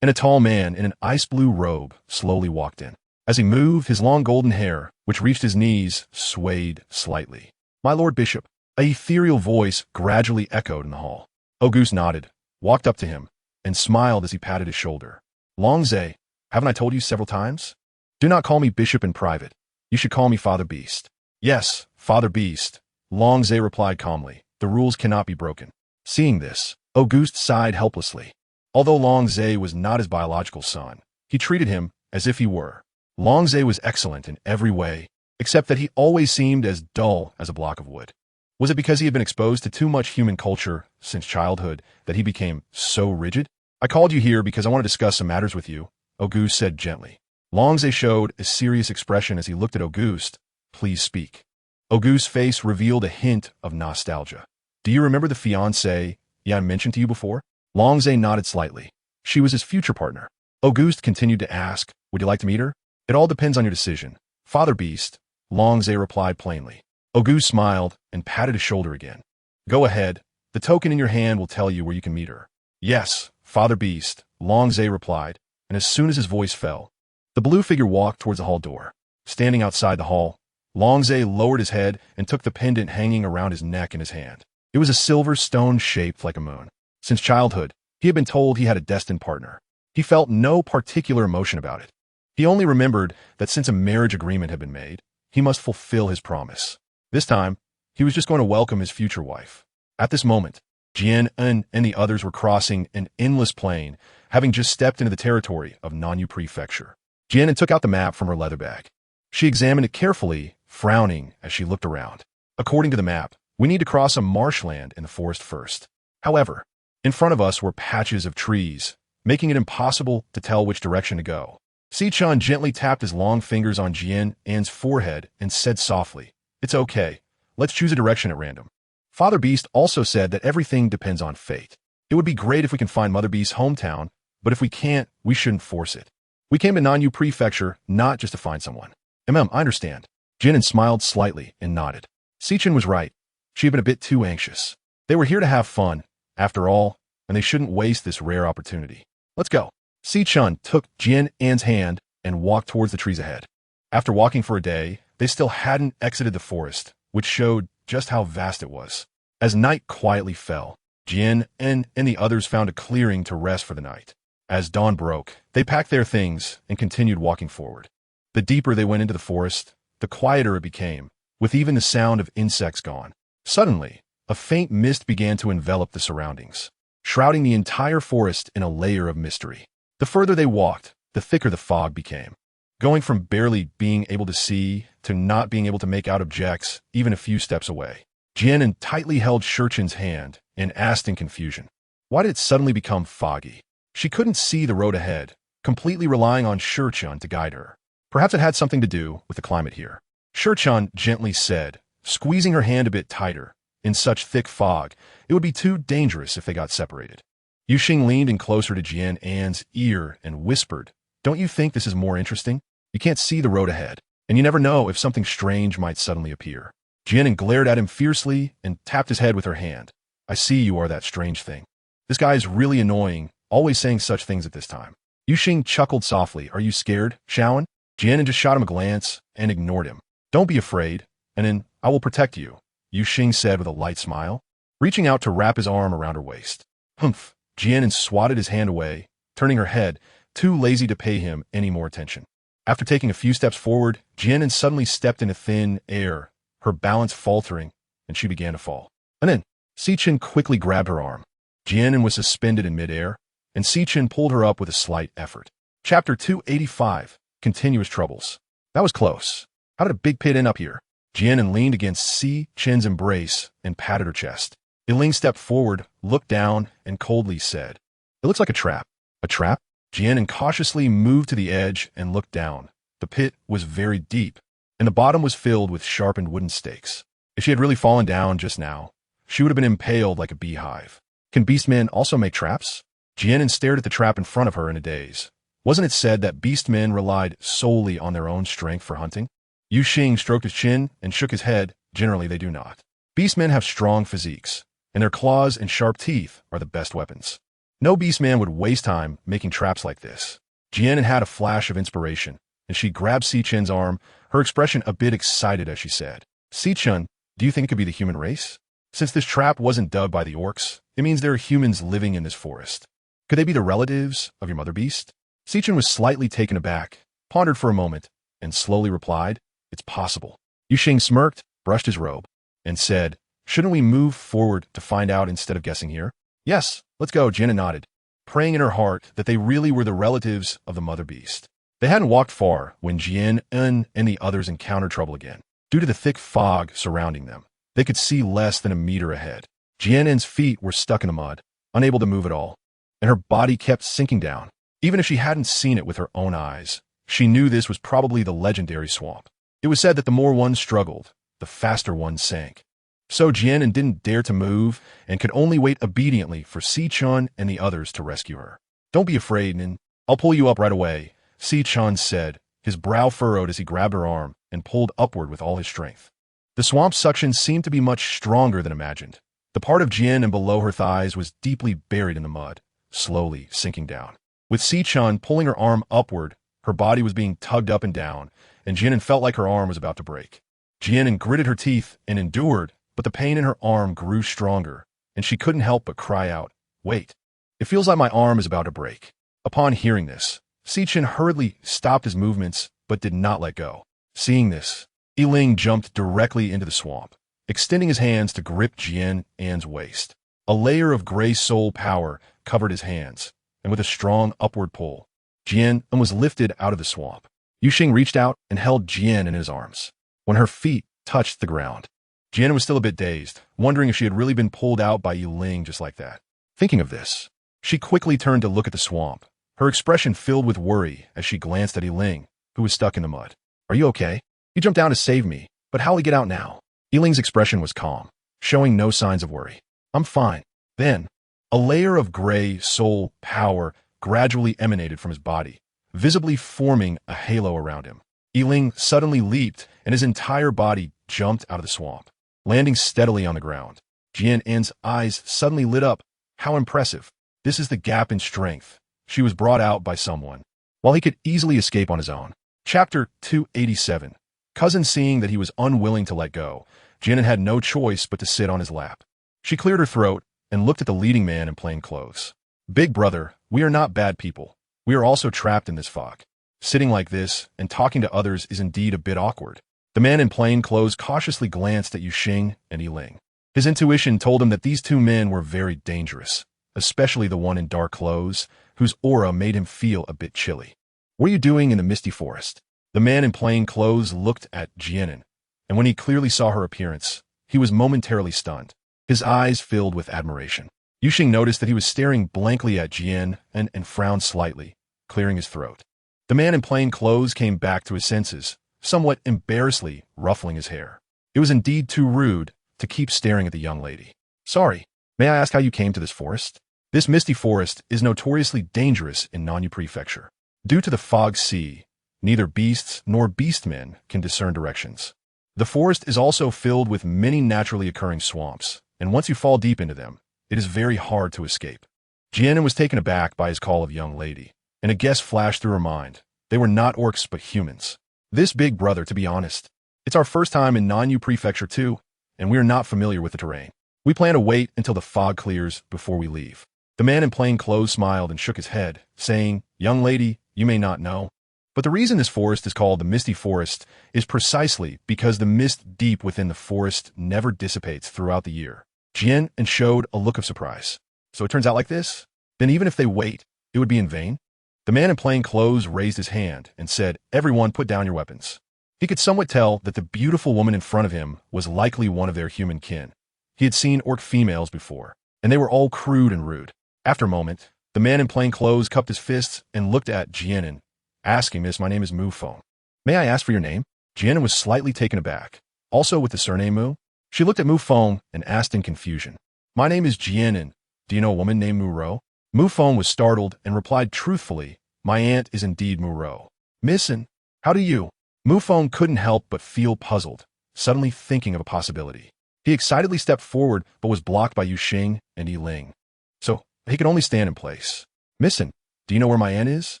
and a tall man in an ice-blue robe slowly walked in. As he moved, his long golden hair, which reached his knees, swayed slightly. "My lord bishop." A ethereal voice gradually echoed in the hall. Auguste nodded, walked up to him, and smiled as he patted his shoulder. "Longzhe, haven't I told you several times? Do not call me bishop in private. You should call me Father Beast." "Yes, Father Beast," Longzhe replied calmly. "The rules cannot be broken." Seeing this, Auguste sighed helplessly. Although Longzhe was not his biological son, he treated him as if he were. Longzhe was excellent in every way, except that he always seemed as dull as a block of wood. Was it because he had been exposed to too much human culture since childhood that he became so rigid? "I called you here because I want to discuss some matters with you," Auguste said gently. Longzhe showed a serious expression as he looked at Auguste. "Please speak." Auguste's face revealed a hint of nostalgia. "Do you remember the fiancée Jian mentioned to you before?" Longzhe nodded slightly. "She was his future partner." Auguste continued to ask, "Would you like to meet her?" "It all depends on your decision, Father Beast," Longzhe replied plainly. Auguste smiled and patted his shoulder again. "Go ahead. The token in your hand will tell you where you can meet her." "Yes, Father Beast," Longzhe replied, and as soon as his voice fell, the blue figure walked towards the hall door. Standing outside the hall, Longzhe lowered his head and took the pendant hanging around his neck in his hand. It was a silver stone shaped like a moon. Since childhood, he had been told he had a destined partner. He felt no particular emotion about it. He only remembered that since a marriage agreement had been made, he must fulfill his promise. This time, he was just going to welcome his future wife. At this moment, Jian An and the others were crossing an endless plain, having just stepped into the territory of Nanyu Prefecture. Jian An took out the map from her leather bag. She examined it carefully, frowning as she looked around. "According to the map, we need to cross a marshland in the forest first. However, in front of us were patches of trees, making it impossible to tell which direction to go." Si-chun gently tapped his long fingers on Jian An's forehead and said softly, "It's okay. Let's choose a direction at random." Father Beast also said that everything depends on fate. "It would be great if we can find Mother Beast's hometown, but if we can't, we shouldn't force it. We came to Nanyu Prefecture not just to find someone." I understand." Jian An smiled slightly and nodded. Si-chun was right. She had been a bit too anxious. They were here to have fun, after all, and they shouldn't waste this rare opportunity. "Let's go." Si-chun took Jian An's hand and walked towards the trees ahead. After walking for a day, they still hadn't exited the forest, which showed just how vast it was. As night quietly fell, Jian An and the others found a clearing to rest for the night. As dawn broke, they packed their things and continued walking forward. The deeper they went into the forest, the quieter it became, with even the sound of insects gone. Suddenly, a faint mist began to envelop the surroundings, shrouding the entire forest in a layer of mystery. The further they walked, the thicker the fog became, going from barely being able to see to not being able to make out objects even a few steps away. Jian An tightly held Shurchin's hand and asked in confusion, why did it suddenly become foggy? She couldn't see the road ahead, completely relying on Shurchin to guide her. Perhaps it had something to do with the climate here. Shurchin gently said, squeezing her hand a bit tighter. In such thick fog, it would be too dangerous if they got separated. Yuxing leaned in closer to Jian An's ear and whispered, don't you think this is more interesting? You can't see the road ahead, and you never know if something strange might suddenly appear. Jian An glared at him fiercely and tapped his head with her hand. I see you are that strange thing. This guy is really annoying, always saying such things at this time. Yu Xing chuckled softly. Are you scared, Xiaoan? Jian An just shot him a glance and ignored him. Don't be afraid, and then I will protect you, Yu Xing said with a light smile, reaching out to wrap his arm around her waist. Humph! Jian An swatted his hand away, turning her head, too lazy to pay him any more attention. After taking a few steps forward, Jian An suddenly stepped into thin air, her balance faltering, and she began to fall. And then, Xichin quickly grabbed her arm. Jian An was suspended in midair, and Xichin pulled her up with a slight effort. Chapter 285, Continuous Troubles. That was close. How did a big pit end up here? Jian An leaned against Xichin's embrace and patted her chest. Yiling stepped forward, looked down, and coldly said, It looks like a trap. A trap? Jian An cautiously moved to the edge and looked down. The pit was very deep, and the bottom was filled with sharpened wooden stakes. If she had really fallen down just now, she would have been impaled like a beehive. Can beastmen also make traps? Jian An stared at the trap in front of her in a daze. Wasn't it said that beastmen relied solely on their own strength for hunting? Yu Xing stroked his chin and shook his head. Generally, they do not. Beastmen have strong physiques, and their claws and sharp teeth are the best weapons. No beastman would waste time making traps like this. Jian An had a flash of inspiration, and she grabbed Xichin's arm, her expression a bit excited as she said, Xichin, do you think it could be the human race? Since this trap wasn't dug by the orcs, it means there are humans living in this forest. Could they be the relatives of your mother beast? Xichin was slightly taken aback, pondered for a moment, and slowly replied, It's possible. Yu Xing smirked, brushed his robe, and said, Shouldn't we move forward to find out instead of guessing here? Yes, let's go, Jian An nodded, praying in her heart that they really were the relatives of the mother beast. They hadn't walked far when Jian An and the others encountered trouble again. Due to the thick fog surrounding them, they could see less than a meter ahead. Jian An's feet were stuck in the mud, unable to move at all, and her body kept sinking down. Even if she hadn't seen it with her own eyes, she knew this was probably the legendary swamp. It was said that the more one struggled, the faster one sank. So Jian An didn't dare to move and could only wait obediently for Xichin and the others to rescue her. Don't be afraid, Nin. I'll pull you up right away, Xichin said, his brow furrowed as he grabbed her arm and pulled upward with all his strength. The swamp's suction seemed to be much stronger than imagined. The part of Jian An below her thighs was deeply buried in the mud, slowly sinking down. With Xichin pulling her arm upward, her body was being tugged up and down, and Jian An felt like her arm was about to break. Jian An gritted her teeth and endured, but the pain in her arm grew stronger, and she couldn't help but cry out, Wait, it feels like my arm is about to break. Upon hearing this, Xichin hurriedly stopped his movements, but did not let go. Seeing this, Yiling jumped directly into the swamp, extending his hands to grip Jian An's waist. A layer of gray soul power covered his hands, and with a strong upward pull, Jian An was lifted out of the swamp. Yu Xing reached out and held Jian in his arms. When her feet touched the ground, Jian An was still a bit dazed, wondering if she had really been pulled out by Yiling just like that. Thinking of this, she quickly turned to look at the swamp, her expression filled with worry as she glanced at Yiling, who was stuck in the mud. Are you okay? You jumped down to save me, but how'll we get out now? Yiling's expression was calm, showing no signs of worry. I'm fine. Then, a layer of gray soul power gradually emanated from his body, visibly forming a halo around him. Yiling suddenly leaped, and his entire body jumped out of the swamp, landing steadily on the ground. Jian An's eyes suddenly lit up. How impressive. This is the gap in strength. She was brought out by someone, while he could easily escape on his own. Chapter 287. Cousin seeing that he was unwilling to let go, Jian An had no choice but to sit on his lap. She cleared her throat and looked at the leading man in plain clothes. Big brother, we are not bad people. We are also trapped in this fog. Sitting like this and talking to others is indeed a bit awkward. The man in plain clothes cautiously glanced at Yu Xing and Yiling. His intuition told him that these two men were very dangerous, especially the one in dark clothes, whose aura made him feel a bit chilly. What are you doing in the misty forest? The man in plain clothes looked at Jian An, and when he clearly saw her appearance, he was momentarily stunned. His eyes filled with admiration. Yu Xing noticed that he was staring blankly at Jian An and frowned slightly, clearing his throat. The man in plain clothes came back to his senses, somewhat embarrassedly ruffling his hair. It was indeed too rude to keep staring at the young lady. Sorry, may I ask how you came to this forest? This misty forest is notoriously dangerous in Nanyu Prefecture. Due to the fog sea, neither beasts nor beastmen can discern directions. The forest is also filled with many naturally occurring swamps, and once you fall deep into them, it is very hard to escape. Jian An was taken aback by his call of young lady, and a guess flashed through her mind. They were not orcs but humans. This big brother, to be honest. It's our first time in Nanyu Prefecture too, and we are not familiar with the terrain. We plan to wait until the fog clears before we leave. The man in plain clothes smiled and shook his head, saying, "Young lady, you may not know, but the reason this forest is called the Misty Forest is precisely because the mist deep within the forest never dissipates throughout the year." Jian An showed a look of surprise. So it turns out like this? Then even if they wait, it would be in vain? The man in plain clothes raised his hand and said, "Everyone put down your weapons." He could somewhat tell that the beautiful woman in front of him was likely one of their human kin. He had seen orc females before, and they were all crude and rude. After a moment, the man in plain clothes cupped his fists and looked at Jian An, asking, "Miss, my name is Mu Feng. May I ask for your name?" Jian An was slightly taken aback. "Also with the surname Mu?" She looked at Mu Feng and asked in confusion, "My name is Jian An. Do you know a woman named Mu Ro?" Mu Feng was startled and replied truthfully, "My aunt is indeed Mu Ro." "Miss An, how do you?" Mu Feng couldn't help but feel puzzled, suddenly thinking of a possibility. He excitedly stepped forward but was blocked by Yu Xing and Yi Ling. So he could only stand in place. "Miss An, do you know where my aunt is?"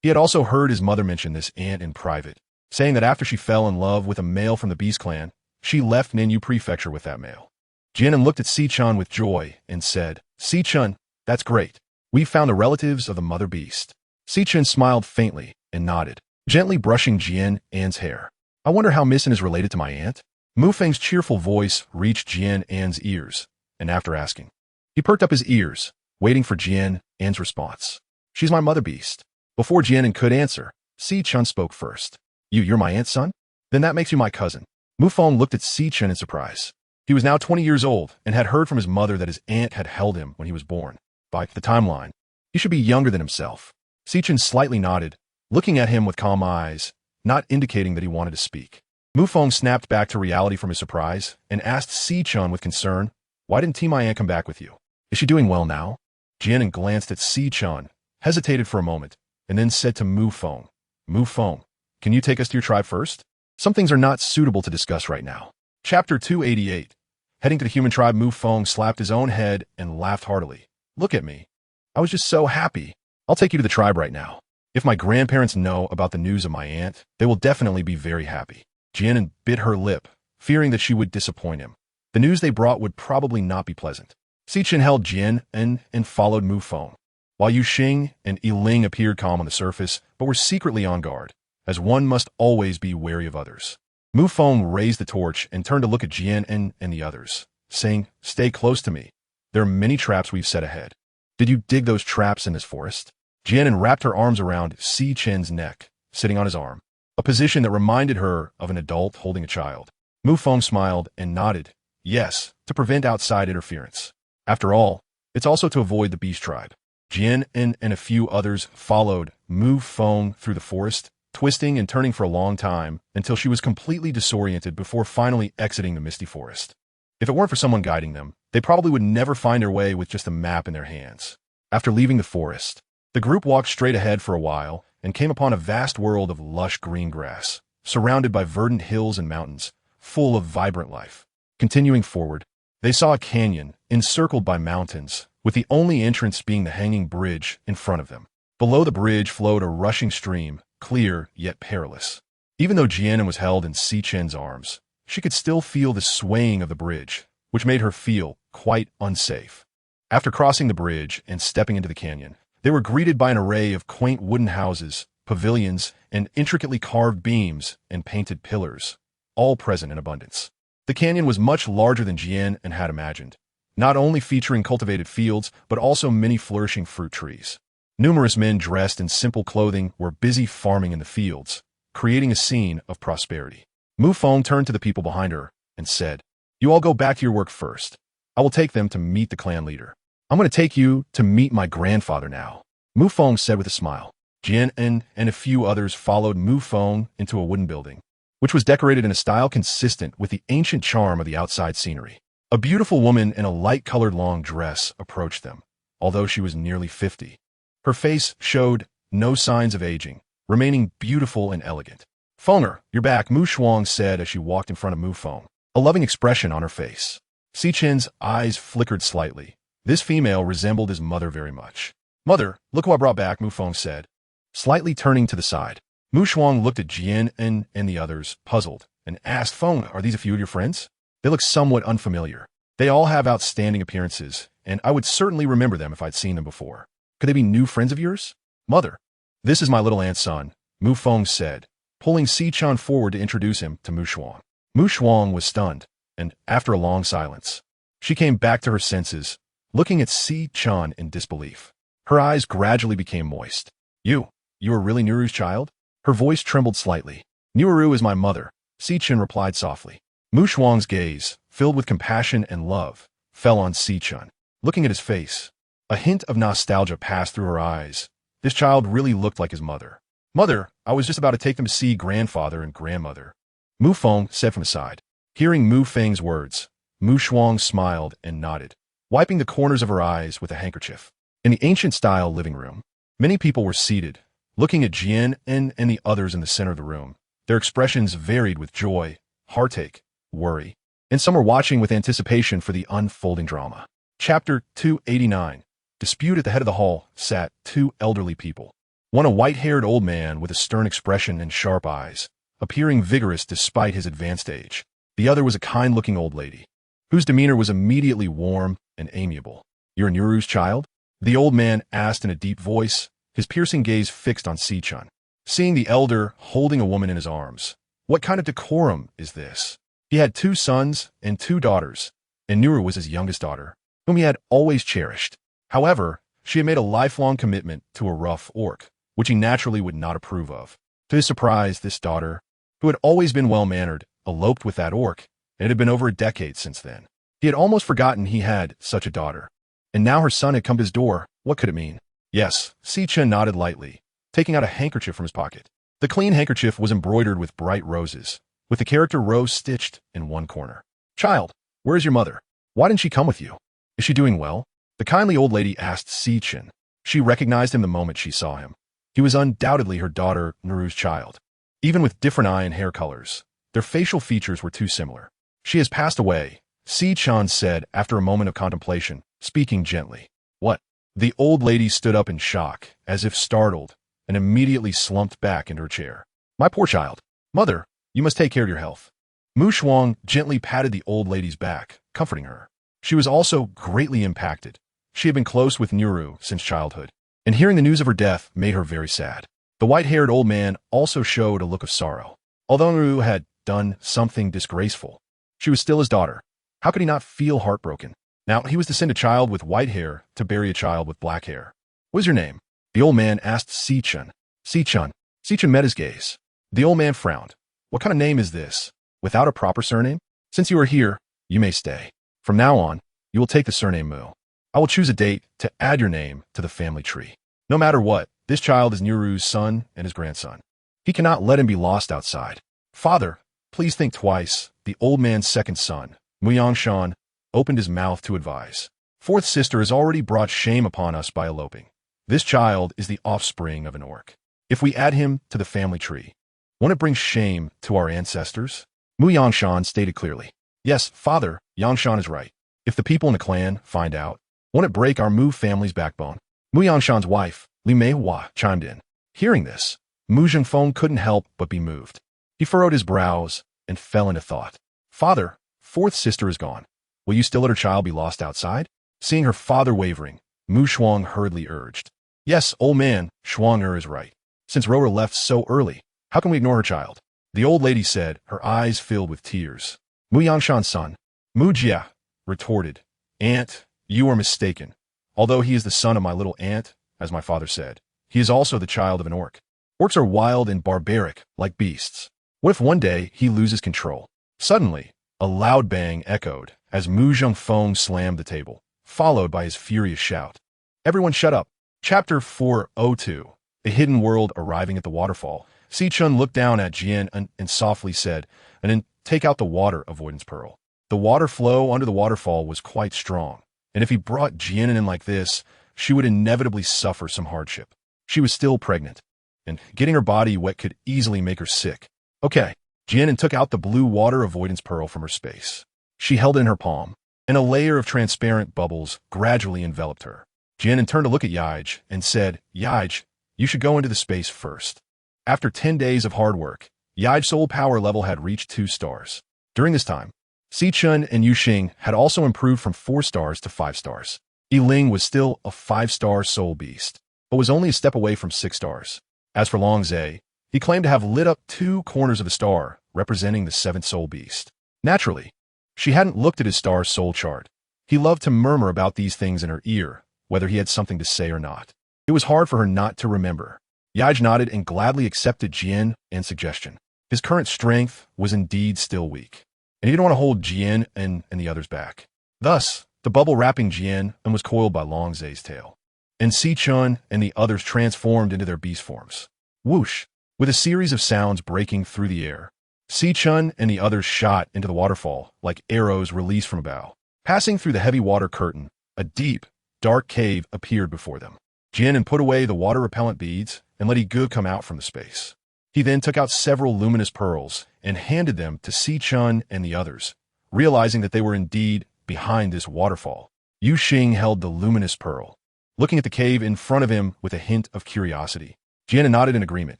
He had also heard his mother mention this aunt in private, saying that after she fell in love with a male from the Beast clan, she left Nanyu Prefecture with that male. Jian An looked at Si-chan with joy and said, "Si-chan, that's great. We've found the relatives of the mother beast." Si-chan smiled faintly and nodded, gently brushing Jian An's hair. "I wonder how Miss An is related to my aunt?" Mu Feng's cheerful voice reached Jian An's ears, and after asking, he perked up his ears, waiting for Jian An's response. "She's my mother beast." Before Jian An could answer, Si-chan spoke first. You're my aunt's son? Then that makes you my cousin." Mu Feng looked at Si-chan in surprise. He was now 20 years old and had heard from his mother that his aunt had held him when he was born. By the timeline, he should be younger than himself. Si-chan slightly nodded, looking at him with calm eyes, not indicating that he wanted to speak. Mu Feng snapped back to reality from his surprise and asked Si-chan with concern, "Why didn't my aunt come back with you? Is she doing well now?" Jian An glanced at Si-chan, hesitated for a moment, and then said to Mu Feng, "Mu Feng, can you take us to your tribe first? Some things are not suitable to discuss right now." Chapter 288. Heading to the human tribe, Mu Feng slapped his own head and laughed heartily. "Look at me. I was just so happy. I'll take you to the tribe right now. If my grandparents know about the news of my aunt, they will definitely be very happy." Jian An bit her lip, fearing that she would disappoint him. The news they brought would probably not be pleasant. Si-chan held Jian An and followed Mu Feng, while Yu Xing and Yi Ling appeared calm on the surface, but were secretly on guard, as one must always be wary of others. Mu Feng raised the torch and turned to look at Jian An and the others, saying, "Stay close to me. There are many traps we've set ahead." "Did you dig those traps in this forest?" Jian An wrapped her arms around Si-chan's neck, sitting on his arm, a position that reminded her of an adult holding a child. Mu Feng smiled and nodded, "Yes, to prevent outside interference. After all, it's also to avoid the beast tribe." Jian An and a few others followed Mu Feng through the forest, twisting and turning for a long time until she was completely disoriented before finally exiting the misty forest. If it weren't for someone guiding them, they probably would never find their way with just a map in their hands. After leaving the forest, the group walked straight ahead for a while and came upon a vast world of lush green grass, surrounded by verdant hills and mountains, full of vibrant life. Continuing forward, they saw a canyon encircled by mountains, with the only entrance being the hanging bridge in front of them. Below the bridge flowed a rushing stream, clear yet perilous. Even though Jian An was held in Si-chan's arms, she could still feel the swaying of the bridge, which made her feel quite unsafe. After crossing the bridge and stepping into the canyon, they were greeted by an array of quaint wooden houses, pavilions, and intricately carved beams and painted pillars, all present in abundance. The canyon was much larger than Jian An had imagined, not only featuring cultivated fields, but also many flourishing fruit trees. Numerous men dressed in simple clothing were busy farming in the fields, creating a scene of prosperity. Mu Feng turned to the people behind her and said, "You all go back to your work first. I will take them to meet the clan leader. I'm going to take you to meet my grandfather now," Mu Feng said with a smile. Jian An and a few others followed Mu Feng into a wooden building, which was decorated in a style consistent with the ancient charm of the outside scenery. A beautiful woman in a light-colored long dress approached them, although she was nearly 50. Her face showed no signs of aging, remaining beautiful and elegant. Fenger, you're back, Mu Shuang said as she walked in front of Mu Feng, a loving expression on her face. Xichen's eyes flickered slightly. This female resembled his mother very much. Mother, look who I brought back, Mu Feng said, slightly turning to the side. Mu Shuang looked at Jian An and the others, puzzled, and asked, Feng, are these a few of your friends? They look somewhat unfamiliar. They all have outstanding appearances, and I would certainly remember them if I'd seen them before. Could they be new friends of yours? Mother, this is my little aunt's son, Mu Feng said, pulling Xichen forward to introduce him to Mu Shuang. Mu Shuang was stunned, and after a long silence, she came back to her senses, looking at Xichen in disbelief. Her eyes gradually became moist. You are really Nuru's child? Her voice trembled slightly. Nuru is my mother, Xichen replied softly. Mu Shuang's gaze, filled with compassion and love, fell on Xichen. Looking at his face, a hint of nostalgia passed through her eyes. This child really looked like his mother. Mother, I was just about to take them to see grandfather and grandmother, Mu Feng said from the side. Hearing Mu Feng's words, Mu Shuang smiled and nodded, wiping the corners of her eyes with a handkerchief. In the ancient-style living room, many people were seated, looking at Jian An and the others in the center of the room. Their expressions varied with joy, heartache, worry, and some were watching with anticipation for the unfolding drama. Chapter 289. Dispute. At the head of the hall sat two elderly people. One a white-haired old man with a stern expression and sharp eyes, appearing vigorous despite his advanced age. The other was a kind-looking old lady, whose demeanor was immediately warm and amiable. You're Nuru's child? The old man asked in a deep voice, his piercing gaze fixed on Xichen. Seeing the elder holding a woman in his arms, what kind of decorum is this? He had 2 sons and 2 daughters, and Nuru was his youngest daughter, whom he had always cherished. However, she had made a lifelong commitment to a rough orc, which he naturally would not approve of. To his surprise, this daughter, who had always been well-mannered, eloped with that orc, and it had been over a decade since then. He had almost forgotten he had such a daughter, and now her son had come to his door. What could it mean? Yes, Xichen nodded lightly, taking out a handkerchief from his pocket. The clean handkerchief was embroidered with bright roses, with the character rose stitched in one corner. Child, where is your mother? Why didn't she come with you? Is she doing well? The kindly old lady asked Xichen. She recognized him the moment she saw him. He was undoubtedly her daughter, Nuru's child. Even with different eye and hair colors, their facial features were too similar. She has passed away, Xichen said after a moment of contemplation, speaking gently. What? The old lady stood up in shock, as if startled, and immediately slumped back into her chair. My poor child. Mother, you must take care of your health. Mu Shuang gently patted the old lady's back, comforting her. She was also greatly impacted. She had been close with Nuru since childhood, and hearing the news of her death made her very sad. The white-haired old man also showed a look of sorrow. Although Nuru had done something disgraceful, she was still his daughter. How could he not feel heartbroken? Now, he was to send a child with white hair to bury a child with black hair. What is your name? The old man asked Xichen. Xichen met his gaze. The old man frowned. What kind of name is this? Without a proper surname? Since you are here, you may stay. From now on, you will take the surname Mu. I will choose a date to add your name to the family tree. No matter what, this child is Nuru's son and his grandson. He cannot let him be lost outside. Father, please think twice. The old man's second son, Mu Yangshan, opened his mouth to advise. Fourth sister has already brought shame upon us by eloping. This child is the offspring of an orc. If we add him to the family tree, won't it bring shame to our ancestors? Mu Yangshan stated clearly. Yes, father, Yangshan is right. If the people in the clan find out, won't it break our Mu family's backbone? Mu Yangshan's wife, Li Meihua, chimed in. Hearing this, Mu Zhengfeng couldn't help but be moved. He furrowed his brows and fell into thought. Father, fourth sister is gone. Will you still let her child be lost outside? Seeing her father wavering, Mu Shuang hurriedly urged. Yes, old man, Shuang is right. Since Rora left so early, how can we ignore her child? The old lady said, her eyes filled with tears. Mu Yangshan's son, Mu Jia, retorted. Aunt, you are mistaken. Although he is the son of my little aunt, as my father said, he is also the child of an orc. Orcs are wild and barbaric, like beasts. What if one day he loses control? Suddenly, a loud bang echoed as Mu Zhengfeng slammed the table, followed by his furious shout. Everyone shut up. Chapter 402. A hidden world arriving at the waterfall. Xichen looked down at Jian An and softly said, and then take out the water avoidance pearl. The water flow under the waterfall was quite strong, and if he brought Jian An in like this, she would inevitably suffer some hardship. She was still pregnant, and getting her body wet could easily make her sick. Okay. Jian An took out the blue water avoidance pearl from her space. She held it in her palm, and a layer of transparent bubbles gradually enveloped her. Jian An turned to look at Yaij and said, Yaij, you should go into the space first. After 10 days of hard work, Yaij's soul power level had reached 2 stars. During this time, Sichun and Yuxing had also improved from 4 stars to 5 stars. Yiling was still a 5-star soul beast, but was only a step away from 6 stars. As for Long Zhe, he claimed to have lit up 2 corners of a star, representing the 7th soul beast. Naturally, she hadn't looked at his star's soul chart. He loved to murmur about these things in her ear, whether he had something to say or not. It was hard for her not to remember. Yaij nodded and gladly accepted Jian An's suggestion. His current strength was indeed still weak, and he didn't want to hold Jian and the others back. Thus, the bubble wrapping Jian An was coiled by Long Zhe's tail, and Sichun and the others transformed into their beast forms. Whoosh! With a series of sounds breaking through the air, Sichun and the others shot into the waterfall like arrows released from a bow. Passing through the heavy water curtain, a deep, dark cave appeared before them. Jian An put away the water-repellent beads and let Egu come out from the space. He then took out several luminous pearls and handed them to Sichun and the others, realizing that they were indeed behind this waterfall. Yuxing held the luminous pearl, looking at the cave in front of him with a hint of curiosity. Jian An nodded in agreement.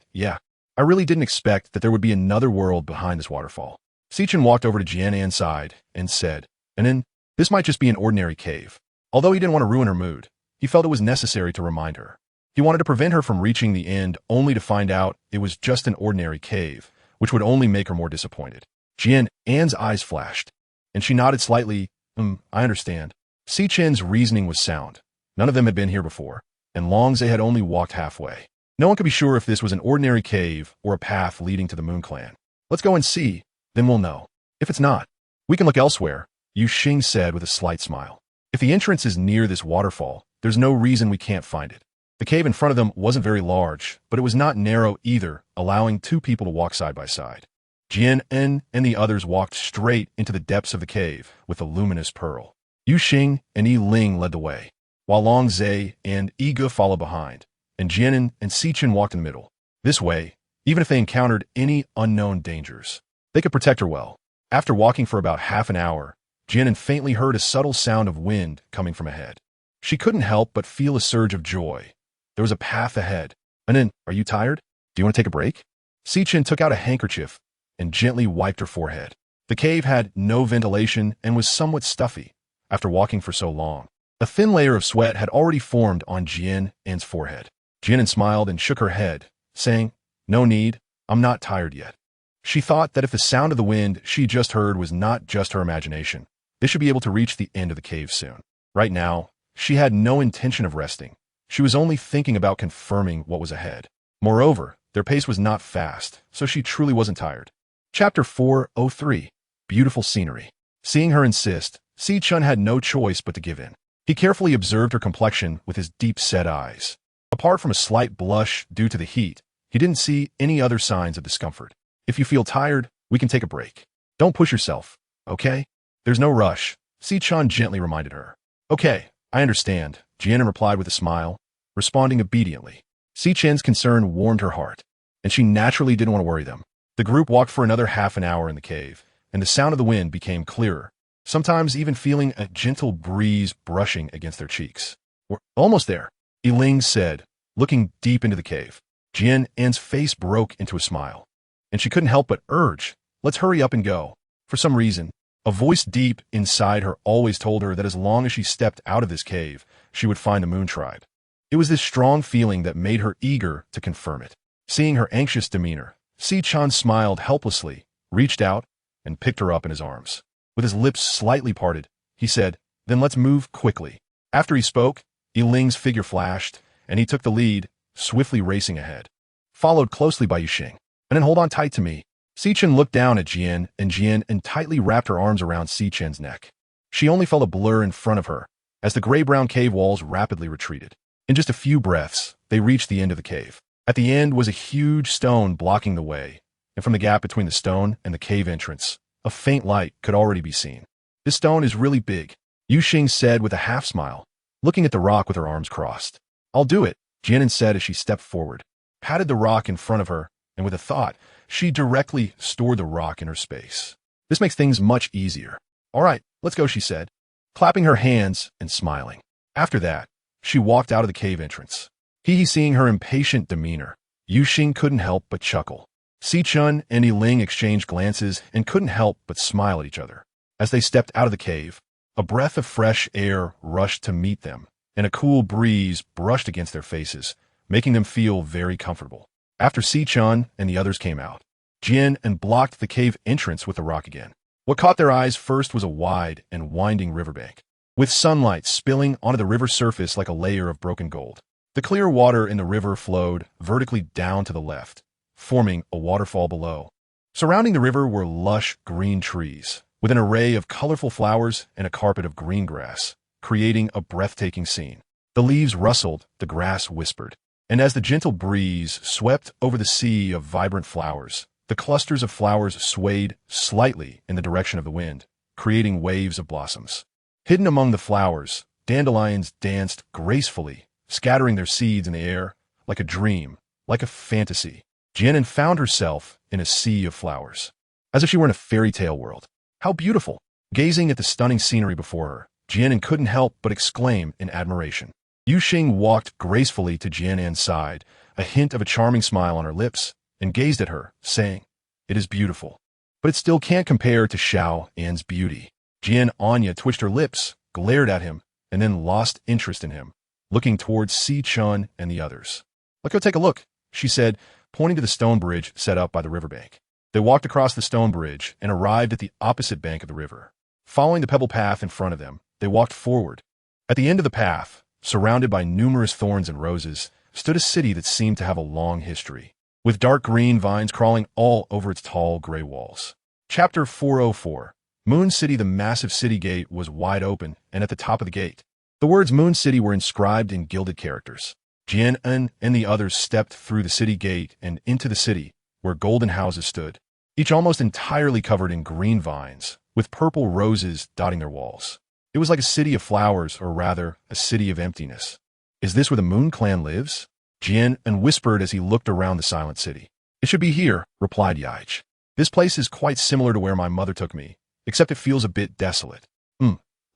Yeah, I really didn't expect that there would be another world behind this waterfall. Sichun walked over to Jian An's side and said, Anin, this might just be an ordinary cave. Although he didn't want to ruin her mood, he felt it was necessary to remind her. He wanted to prevent her from reaching the end only to find out it was just an ordinary cave, which would only make her more disappointed. Jian An's eyes flashed, and she nodded slightly. I understand. Sichun's reasoning was sound. None of them had been here before, and Long Zhe had only walked halfway. No one could be sure if this was an ordinary cave or a path leading to the Moon Clan. Let's go and see, then we'll know. If it's not, we can look elsewhere, Yuxing said with a slight smile. If the entrance is near this waterfall, there's no reason we can't find it. The cave in front of them wasn't very large, but it was not narrow either, allowing 2 people to walk side by side. Jian An and the others walked straight into the depths of the cave with the luminous pearl. Yuxing and Yiling led the way, while Long Zhe and Egu followed behind, and Jian An and Sichun walked in the middle. This way, even if they encountered any unknown dangers, they could protect her well. After walking for about half an hour, Jian An faintly heard a subtle sound of wind coming from ahead. She couldn't help but feel a surge of joy. There was a path ahead. Anin, are you tired? Do you want to take a break? Sichun took out a handkerchief and gently wiped her forehead. The cave had no ventilation and was somewhat stuffy after walking for so long. A thin layer of sweat had already formed on Jian An's forehead. Jian An smiled and shook her head, saying, No need, I'm not tired yet. She thought that if the sound of the wind she just heard was not just her imagination, they should be able to reach the end of the cave soon. Right now, she had no intention of resting. She was only thinking about confirming what was ahead. Moreover, their pace was not fast, so she truly wasn't tired. Chapter 403. Beautiful Scenery. Seeing her insist, Sichun had no choice but to give in. He carefully observed her complexion with his deep-set eyes. Apart from a slight blush due to the heat, he didn't see any other signs of discomfort. If you feel tired, we can take a break. Don't push yourself, okay? There's no rush, Sichun gently reminded her. Okay, I understand, Jian An replied with a smile, responding obediently. Sichun's concern warmed her heart, and she naturally didn't want to worry them. The group walked for another half an hour in the cave, and the sound of the wind became clearer, sometimes even feeling a gentle breeze brushing against their cheeks. We're almost there, Yiling said, looking deep into the cave. Jian An's face broke into a smile, and she couldn't help but urge, let's hurry up and go. For some reason, a voice deep inside her always told her that as long as she stepped out of this cave, she would find the Moon Tribe. It was this strong feeling that made her eager to confirm it. Seeing her anxious demeanor, Sichun smiled helplessly, reached out, and picked her up in his arms. With his lips slightly parted, he said, then let's move quickly. After he spoke, Yiling's figure flashed, and he took the lead, swiftly racing ahead, followed closely by Yuxing. And then hold on tight to me. Sichun looked down at Jian and tightly wrapped her arms around Sichun's neck. She only felt a blur in front of her as the gray-brown cave walls rapidly retreated. In just a few breaths, they reached the end of the cave. At the end was a huge stone blocking the way, and from the gap between the stone and the cave entrance, a faint light could already be seen. This stone is really big, Yuxing said with a half-smile, looking at the rock with her arms crossed. I'll do it, Jian An said as she stepped forward, patted the rock in front of her, and with a thought, she directly stored the rock in her space. This makes things much easier. All right, let's go, she said, clapping her hands and smiling. After that, she walked out of the cave entrance. Seeing her impatient demeanor, Yuxing couldn't help but chuckle. Si-chun and Yi-ling exchanged glances and couldn't help but smile at each other. As they stepped out of the cave, a breath of fresh air rushed to meet them, and a cool breeze brushed against their faces, making them feel very comfortable. After Si-chun and the others came out, Jian An blocked the cave entrance with the rock again. What caught their eyes first was a wide and winding riverbank, with sunlight spilling onto the river surface like a layer of broken gold. The clear water in the river flowed vertically down to the left, forming a waterfall below. Surrounding the river were lush green trees, with an array of colorful flowers and a carpet of green grass, creating a breathtaking scene. The leaves rustled, the grass whispered, and as the gentle breeze swept over the sea of vibrant flowers, the clusters of flowers swayed slightly in the direction of the wind, creating waves of blossoms. Hidden among the flowers, dandelions danced gracefully, scattering their seeds in the air like a dream, like a fantasy. Jian An found herself in a sea of flowers, as if she were in a fairy tale world. How beautiful! Gazing at the stunning scenery before her, Jian An couldn't help but exclaim in admiration. Yuxing walked gracefully to Jian An's side, a hint of a charming smile on her lips, and gazed at her, saying, "It is beautiful, but it still can't compare to Xiao An's beauty." Jian Anya twitched her lips, glared at him, and then lost interest in him, looking towards Si-chun and the others. "Let's go take a look," she said, pointing to the stone bridge set up by the riverbank. They walked across the stone bridge and arrived at the opposite bank of the river. Following the pebble path in front of them, they walked forward. At the end of the path, surrounded by numerous thorns and roses, stood a city that seemed to have a long history, with dark green vines crawling all over its tall gray walls. Chapter 404. Moon City. The massive city gate was wide open, and at the top of the gate, the words Moon City were inscribed in gilded characters. Jian An and the others stepped through the city gate and into the city, where golden houses stood, each almost entirely covered in green vines, with purple roses dotting their walls. It was like a city of flowers, or rather, a city of emptiness. "Is this where the Moon Clan lives?" Jian An whispered as he looked around the silent city. "It should be here," replied Yaich. "This place is quite similar to where my mother took me, except it feels a bit desolate."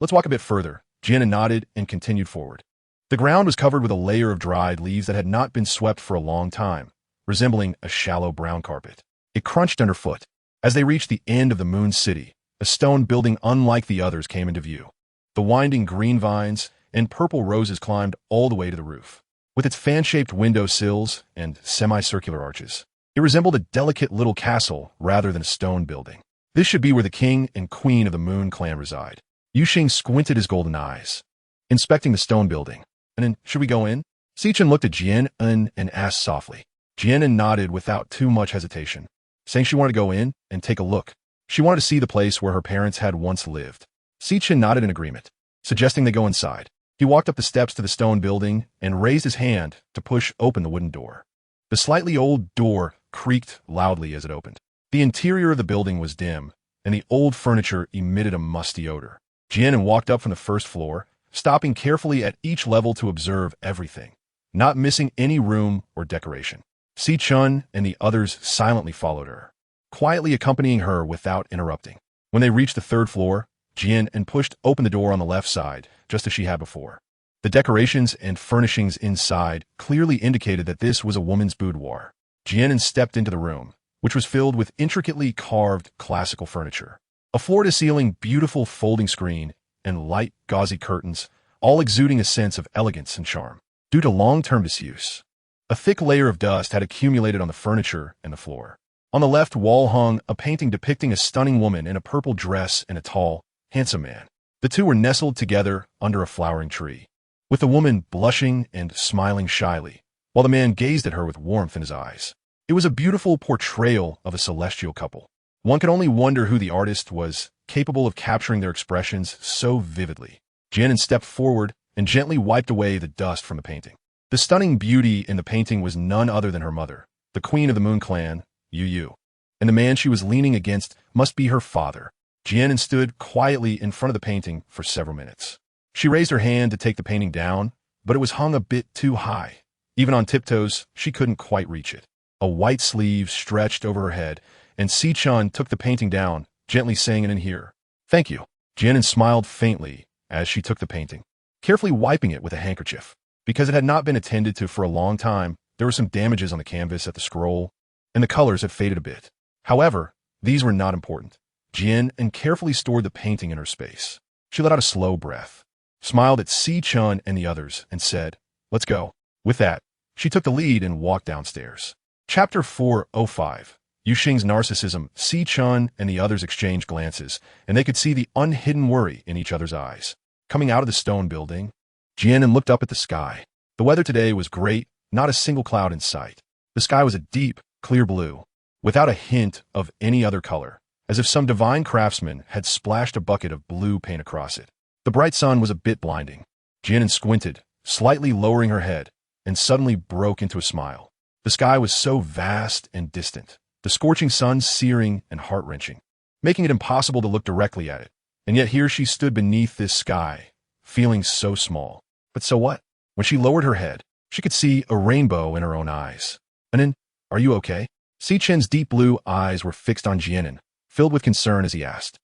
Let's walk a bit further." Jian An nodded and continued forward. The ground was covered with a layer of dried leaves that had not been swept for a long time, resembling a shallow brown carpet. It crunched underfoot. As they reached the end of the Moon City, a stone building unlike the others came into view. The winding green vines and purple roses climbed all the way to the roof. With its fan-shaped window sills and semicircular arches, it resembled a delicate little castle rather than a stone building. This should be where the king and queen of the Moon Clan reside. Yuxing squinted his golden eyes, inspecting the stone building. "And then, should we go in?" Si-chun looked at Jian An and asked softly. Jian An nodded without too much hesitation, saying she wanted to go in and take a look. She wanted to see the place where her parents had once lived. Si-chun nodded in agreement, suggesting they go inside. He walked up the steps to the stone building and raised his hand to push open the wooden door. The slightly old door creaked loudly as it opened. The interior of the building was dim, and the old furniture emitted a musty odor. Jian An walked up from the first floor, stopping carefully at each level to observe everything, not missing any room or decoration. Si-chun and the others silently followed her, quietly accompanying her without interrupting. When they reached the third floor, Jian An pushed open the door on the left side, just as she had before. The decorations and furnishings inside clearly indicated that this was a woman's boudoir. Jian An stepped into the room, which was filled with intricately carved classical furniture. A floor-to-ceiling beautiful folding screen and light gauzy curtains, all exuding a sense of elegance and charm. Due to long-term disuse, a thick layer of dust had accumulated on the furniture and the floor. On the left wall hung a painting depicting a stunning woman in a purple dress and a tall, handsome man. The two were nestled together under a flowering tree, with the woman blushing and smiling shyly, while the man gazed at her with warmth in his eyes. It was a beautiful portrayal of a celestial couple. One could only wonder who the artist was, capable of capturing their expressions so vividly. Jian An stepped forward and gently wiped away the dust from the painting. The stunning beauty in the painting was none other than her mother, the queen of the Moon Clan, Yu, and the man she was leaning against must be her father. Jian An stood quietly in front of the painting for several minutes. She raised her hand to take the painting down, but it was hung a bit too high. Even on tiptoes, she couldn't quite reach it. A white sleeve stretched over her head, and Si-chun took the painting down, gently saying it in here. Thank you. Jian An smiled faintly as she took the painting, carefully wiping it with a handkerchief. Because it had not been attended to for a long time, there were some damages on the canvas at the scroll, and the colors had faded a bit. However, these were not important. Jian An carefully stored the painting in her space. She let out a slow breath, smiled at Si-chun and the others, and said, "Let's go." With that, she took the lead and walked downstairs. Chapter 405. Yuxing's narcissism. Si-chun and the others exchanged glances, and they could see the unhidden worry in each other's eyes. Coming out of the stone building, Jian An looked up at the sky. The weather today was great, not a single cloud in sight. The sky was a deep, clear blue, without a hint of any other color, as if some divine craftsman had splashed a bucket of blue paint across it. The bright sun was a bit blinding. Jian An squinted, slightly lowering her head, and suddenly broke into a smile. The sky was so vast and distant, the scorching sun searing and heart-wrenching, making it impossible to look directly at it. And yet here she stood beneath this sky, feeling so small. But so what? When she lowered her head, she could see a rainbow in her own eyes. "Anan, are you okay?" Si-chun's deep blue eyes were fixed on Jian An, filled with concern as he asked.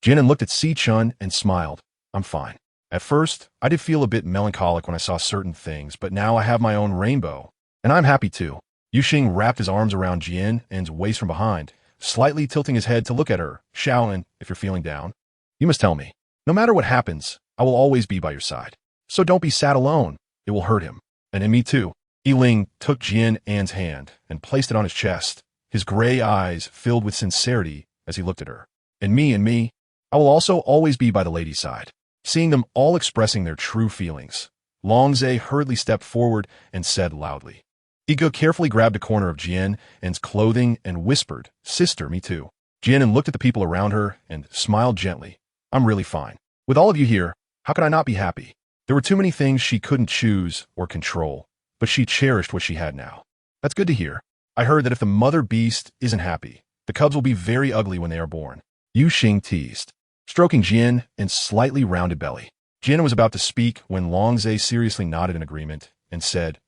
Jian An looked at Si-chun and smiled. "I'm fine. At first, I did feel a bit melancholic when I saw certain things, but now I have my own rainbow, and I'm happy too." Yuxing wrapped his arms around Jian An's waist from behind, slightly tilting his head to look at her. "Xiaolin, if you're feeling down, you must tell me. No matter what happens, I will always be by your side. So don't be sad alone. It will hurt him. And in me too." Yiling took Jian An's hand and placed it on his chest, his gray eyes filled with sincerity as he looked at her. And me, I will also always be by the lady's side." Seeing them all expressing their true feelings, Longzhe hurriedly stepped forward and said loudly. Ego carefully grabbed a corner of Jian An's clothing and whispered, "Sister, me too." Jian An looked at the people around her and smiled gently. "I'm really fine. With all of you here, how could I not be happy?" There were too many things she couldn't choose or control, but she cherished what she had now. "That's good to hear. I heard that if the mother beast isn't happy, the cubs will be very ugly when they are born." Yuxing teased, stroking Jian An's slightly rounded belly. Jian An was about to speak when Longzhe seriously nodded in agreement and said,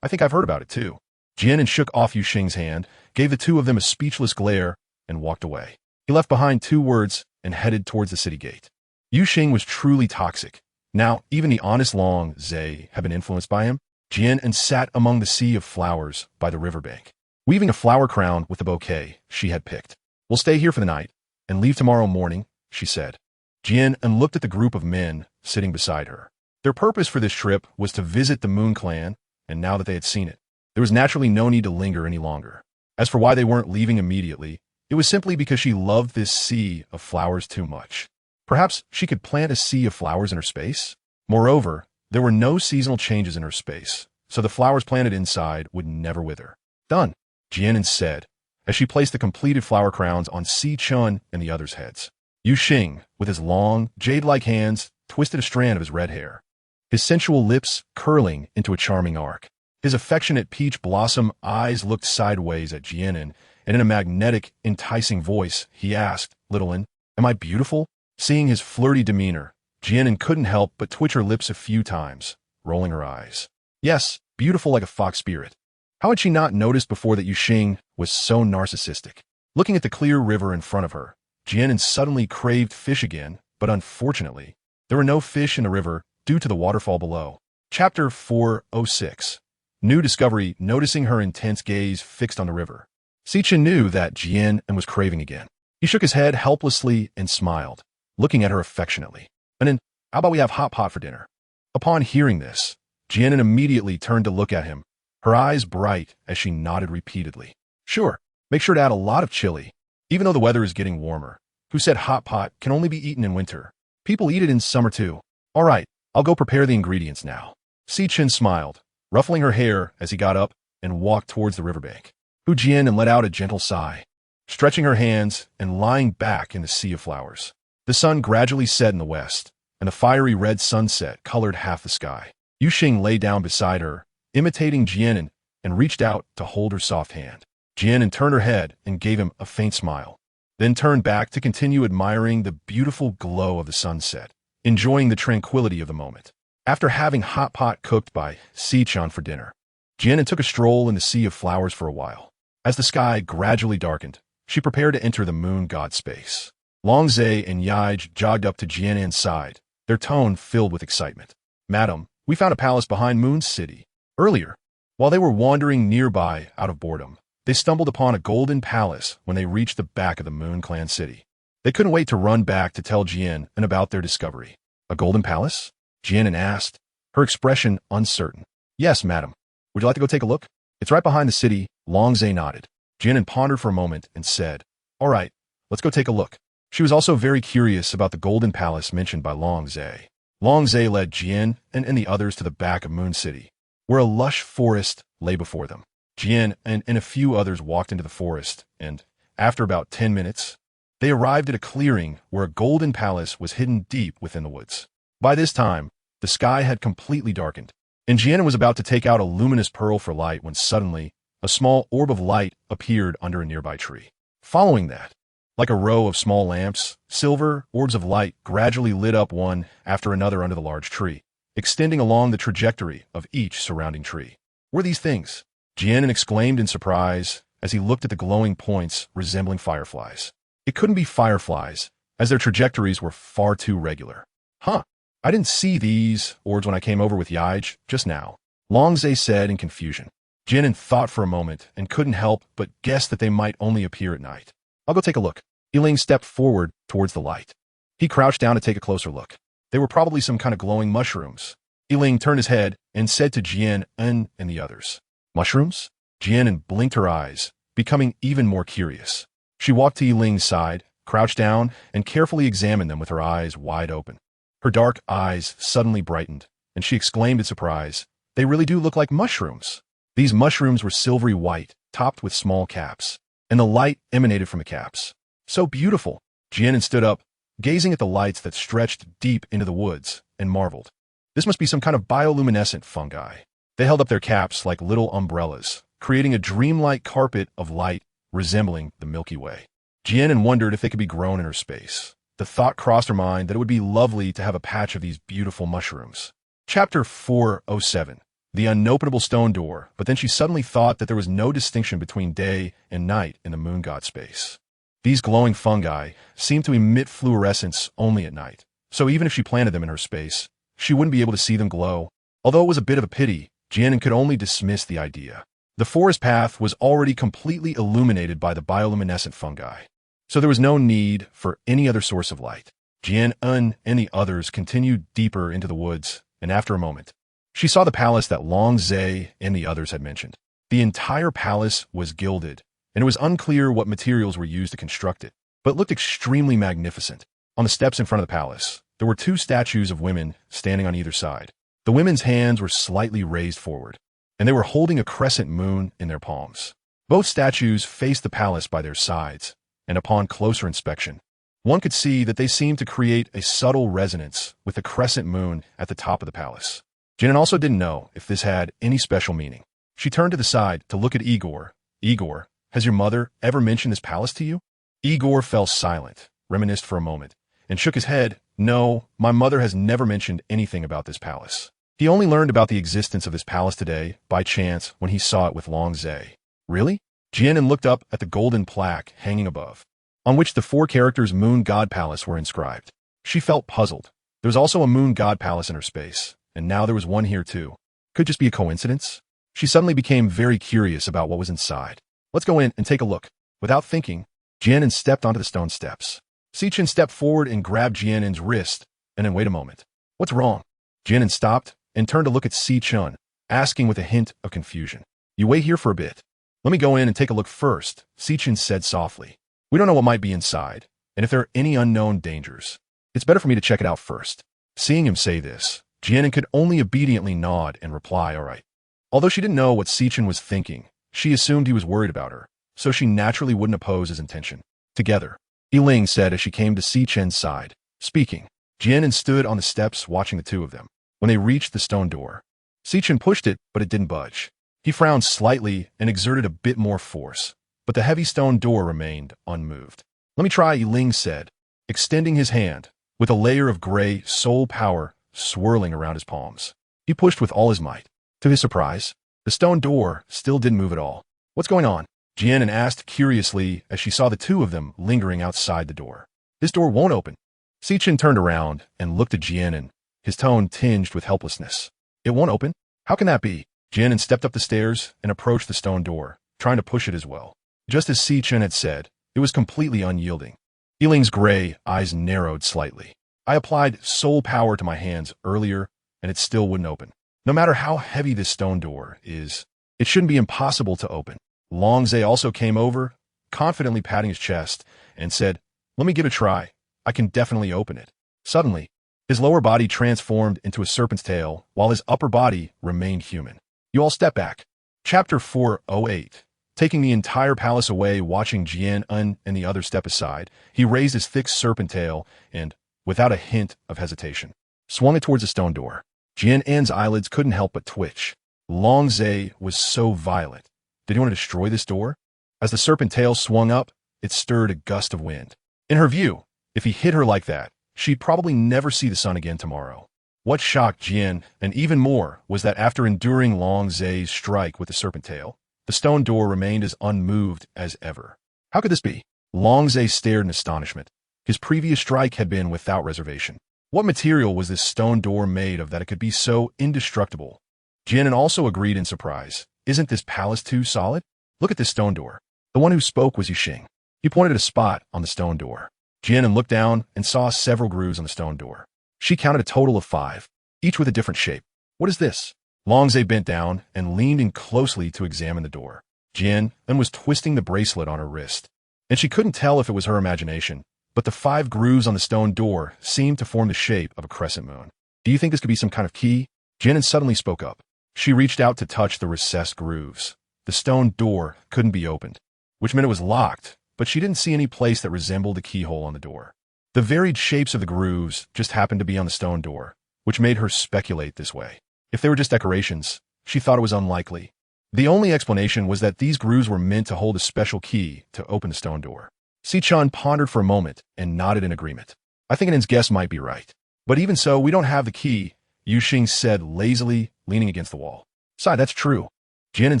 I think I've heard about it too." Jian An shook off Yuxing's hand, gave the two of them a speechless glare, and walked away. He left behind 2 words and headed towards the city gate. Yuxing was truly toxic. Now, even the honest Longzhe had been influenced by him. Jian An sat among the sea of flowers by the riverbank, weaving a flower crown with the bouquet she had picked. "We'll stay here for the night and leave tomorrow morning," she said. Jian An looked at the group of men sitting beside her. Their purpose for this trip was to visit the Moon Clan, and now that they had seen it, there was naturally no need to linger any longer. As for why they weren't leaving immediately, it was simply because she loved this sea of flowers too much. Perhaps she could plant a sea of flowers in her space? Moreover, there were no seasonal changes in her space, so the flowers planted inside would never wither. "Done," Jian An said, as she placed the completed flower crowns on Si-chun and the others' heads. Yuxing, with his long, jade-like hands, twisted a strand of his red hair, his sensual lips curling into a charming arc. His affectionate peach blossom eyes looked sideways at Jian An, and in a magnetic, enticing voice, he asked, "Little An, am I beautiful?" Seeing his flirty demeanor, Jian An couldn't help but twitch her lips a few times, rolling her eyes. Yes, beautiful like a fox spirit. How had she not noticed before that Yuxing was so narcissistic? Looking at the clear river in front of her, Jian An suddenly craved fish again, but unfortunately, there were no fish in the river due to the waterfall below. Chapter 406. New discovery. Noticing her intense gaze fixed on the river, Si-chun knew that Jian An was craving again. He shook his head helplessly and smiled, looking at her affectionately. "And then, how about we have hot pot for dinner?" Upon hearing this, Jian An immediately turned to look at him, her eyes bright as she nodded repeatedly. "Sure, make sure to add a lot of chili, even though the weather is getting warmer. Who said hot pot can only be eaten in winter? People eat it in summer too." "All right, I'll go prepare the ingredients now." Si-chun smiled, ruffling her hair as he got up and walked towards the riverbank. Jian An let out a gentle sigh, stretching her hands and lying back in the sea of flowers. The sun gradually set in the west, and the fiery red sunset colored half the sky. Yuxing lay down beside her, imitating Jian An, and reached out to hold her soft hand. Jian An turned her head and gave him a faint smile, then turned back to continue admiring the beautiful glow of the sunset, enjoying the tranquility of the moment. After having hot pot cooked by Si-chun for dinner, Jian An took a stroll in the sea of flowers for a while. As the sky gradually darkened, she prepared to enter the moon god space. Long Zhe and Yaij jogged up to Jian An's side, their tone filled with excitement. "Madam, we found a palace behind Moon's city. Earlier, while they were wandering nearby out of boredom, they stumbled upon a golden palace when they reached the back of the Moon Clan city. They couldn't wait to run back to tell Jian An about their discovery." "A golden palace?" Jian An asked, her expression uncertain. "Yes, madam. Would you like to go take a look? It's right behind the city." Long Zhe nodded. Jian An pondered for a moment and said, "All right, let's go take a look." She was also very curious about the golden palace mentioned by Long Zhe. Long Zhe led Jian An and the others to the back of Moon City, where a lush forest lay before them. Jian An and a few others walked into the forest, and, after about 10 minutes, they arrived at a clearing where a golden palace was hidden deep within the woods. By this time, the sky had completely darkened, and Jian An was about to take out a luminous pearl for light when suddenly, a small orb of light appeared under a nearby tree. Following that, like a row of small lamps, silver orbs of light gradually lit up one after another under the large tree, extending along the trajectory of each surrounding tree. "Were these things?" Jian An exclaimed in surprise as he looked at the glowing points resembling fireflies. It couldn't be fireflies, as their trajectories were far too regular. "Huh, I didn't see these orbs when I came over with Yaij just now," Long Zhe said in confusion. Jian An thought for a moment and couldn't help but guess that they might only appear at night. "I'll go take a look." Yiling stepped forward towards the light. He crouched down to take a closer look. They were probably some kind of glowing mushrooms. Yiling turned his head and said to Jian An and the others, "Mushrooms?" Jian An blinked her eyes, becoming even more curious. She walked to Yiling's side, crouched down, and carefully examined them with her eyes wide open. Her dark eyes suddenly brightened, and she exclaimed in surprise, "They really do look like mushrooms." These mushrooms were silvery white, topped with small caps, and the light emanated from the caps. "So beautiful." Jian An stood up, gazing at the lights that stretched deep into the woods, and marveled. This must be some kind of bioluminescent fungi. They held up their caps like little umbrellas, creating a dreamlike carpet of light resembling the Milky Way. Jian An wondered if they could be grown in her space. The thought crossed her mind that it would be lovely to have a patch of these beautiful mushrooms. Chapter 407. The unopenable stone door, but then she suddenly thought that there was no distinction between day and night in the moon god space. These glowing fungi seemed to emit fluorescence only at night, so even if she planted them in her space, she wouldn't be able to see them glow. Although it was a bit of a pity, Jian An could only dismiss the idea. The forest path was already completely illuminated by the bioluminescent fungi, so there was no need for any other source of light. Jian An and the others continued deeper into the woods, and after a moment, she saw the palace that Long Zhe and the others had mentioned. The entire palace was gilded, and it was unclear what materials were used to construct it, but it looked extremely magnificent. On the steps in front of the palace, there were 2 statues of women standing on either side. The women's hands were slightly raised forward, and they were holding a crescent moon in their palms. Both statues faced the palace by their sides, and upon closer inspection, one could see that they seemed to create a subtle resonance with the crescent moon at the top of the palace. Jian An also didn't know if this had any special meaning. She turned to the side to look at Igor. "Igor, has your mother ever mentioned this palace to you?" Igor fell silent, reminisced for a moment, and shook his head. "No, my mother has never mentioned anything about this palace." He only learned about the existence of this palace today, by chance, when he saw it with Long Zhe. "Really?" Jian An looked up at the golden plaque hanging above, on which the 4 characters Moon God Palace were inscribed. She felt puzzled. There was also a Moon God Palace in her space, and now there was one here too. Could it just be a coincidence? She suddenly became very curious about what was inside. "Let's go in and take a look." Without thinking, Jian An stepped onto the stone steps. Sichin stepped forward and grabbed Jian An's wrist, and then wait a moment. "What's wrong?" Jian An stopped and turned to look at Sichin, asking with a hint of confusion. "You wait here for a bit. Let me go in and take a look first," Sichin said softly. "We don't know what might be inside, and if there are any unknown dangers, it's better for me to check it out first." Seeing him say this, Jian An could only obediently nod and reply, "All right." Although she didn't know what Sichin was thinking, she assumed he was worried about her, so she naturally wouldn't oppose his intention. "Together," Yiling said as she came to Sichin's side. Speaking, Jian An stood on the steps watching the 2 of them. When they reached the stone door, Sichin pushed it, but it didn't budge. He frowned slightly and exerted a bit more force, but the heavy stone door remained unmoved. "Let me try," Yiling said, extending his hand, with a layer of gray soul power swirling around his palms. He pushed with all his might. To his surprise, the The stone door still didn't move at all. What's going on? Jian An asked curiously as she saw the two of them lingering outside the door. This door won't open. Sichin turned around and looked at Jian An, his tone tinged with helplessness. It won't open? How can that be? Jian An stepped up the stairs and approached the stone door, trying to push it as well. Just as Sichin had said, it was completely unyielding. Yiling's gray eyes narrowed slightly. I applied soul power to my hands earlier, and it still wouldn't open. No matter how heavy this stone door is, it shouldn't be impossible to open. Longzhe also came over, confidently patting his chest, and said, "Let me give it a try. I can definitely open it." Suddenly, his lower body transformed into a serpent's tail, while his upper body remained human. You all step back. Chapter 408. Taking the entire palace away, watching Jian An and the others step aside, he raised his thick serpent tail and, without a hint of hesitation, swung it towards the stone door. Jian An's eyelids couldn't help but twitch. Longzhe was so violent. Did he want to destroy this door? As the serpent tail swung up, it stirred a gust of wind. In her view, if he hit her like that, she'd probably never see the sun again tomorrow. What shocked Jian, and even more, was that after enduring Longzhe's strike with the serpent tail, the stone door remained as unmoved as ever. How could this be? Longzhe stared in astonishment. His previous strike had been without reservation. What material was this stone door made of that it could be so indestructible? Jian An also agreed in surprise. Isn't this palace too solid? Look at this stone door. The one who spoke was Yixing. He pointed at a spot on the stone door. Jian An looked down and saw several grooves on the stone door. She counted a total of 5, each with a different shape. What is this? Longzhe bent down and leaned in closely to examine the door. Jian An was twisting the bracelet on her wrist, and she couldn't tell if it was her imagination, but the 5 grooves on the stone door seemed to form the shape of a crescent moon. Do you think this could be some kind of key? Jian An suddenly spoke up. She reached out to touch the recessed grooves. The stone door couldn't be opened, which meant it was locked, but she didn't see any place that resembled a keyhole on the door. The varied shapes of the grooves just happened to be on the stone door, which made her speculate this way. If they were just decorations, she thought it was unlikely. The only explanation was that these grooves were meant to hold a special key to open the stone door. Sichin pondered for a moment and nodded in agreement. I think An's guess might be right. But even so, we don't have the key, Yixing said lazily, leaning against the wall. Sigh, that's true. Jian An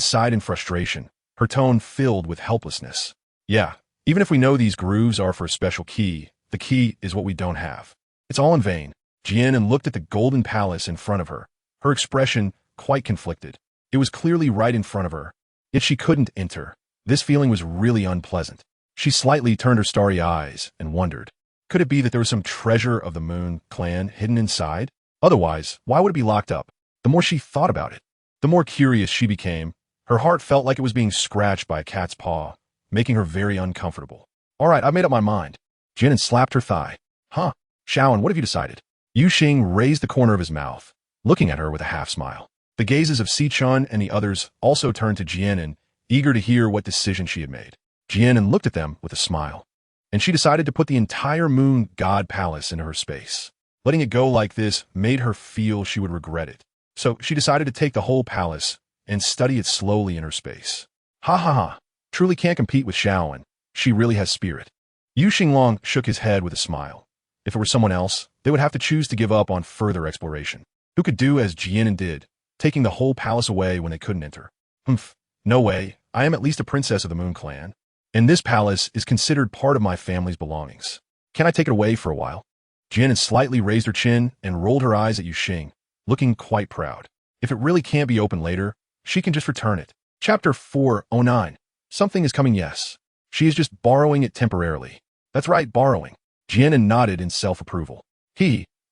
sighed in frustration, her tone filled with helplessness. Yeah, even if we know these grooves are for a special key, the key is what we don't have. It's all in vain. Jian An looked at the golden palace in front of her, her expression quite conflicted. It was clearly right in front of her, yet she couldn't enter. This feeling was really unpleasant. She slightly turned her starry eyes and wondered, could it be that there was some treasure of the Moon clan hidden inside? Otherwise, why would it be locked up? The more she thought about it, the more curious she became. Her heart felt like it was being scratched by a cat's paw, making her very uncomfortable. All right, I've made up my mind. Jian An slapped her thigh. Huh, Shaoan, what have you decided? Yixing raised the corner of his mouth, looking at her with a half-smile. The gazes of Sichin and the others also turned to Jian An, eager to hear what decision she had made. Jian An looked at them with a smile, and she decided to put the entire Moon God Palace into her space. Letting it go like this made her feel she would regret it. So she decided to take the whole palace and study it slowly in her space. Ha ha ha, truly can't compete with Shaoan. She really has spirit. Yixing shook his head with a smile. If it were someone else, they would have to choose to give up on further exploration. Who could do as Jian An did, taking the whole palace away when they couldn't enter? Humph, no way. I am at least a princess of the Moon clan, and this palace is considered part of my family's belongings. Can I take it away for a while? Jian An slightly raised her chin and rolled her eyes at Yixing, looking quite proud. If it really can't be opened later, she can just return it. Chapter 409. Something is coming, yes. She is just borrowing it temporarily. That's right, borrowing. Jian An nodded in self-approval.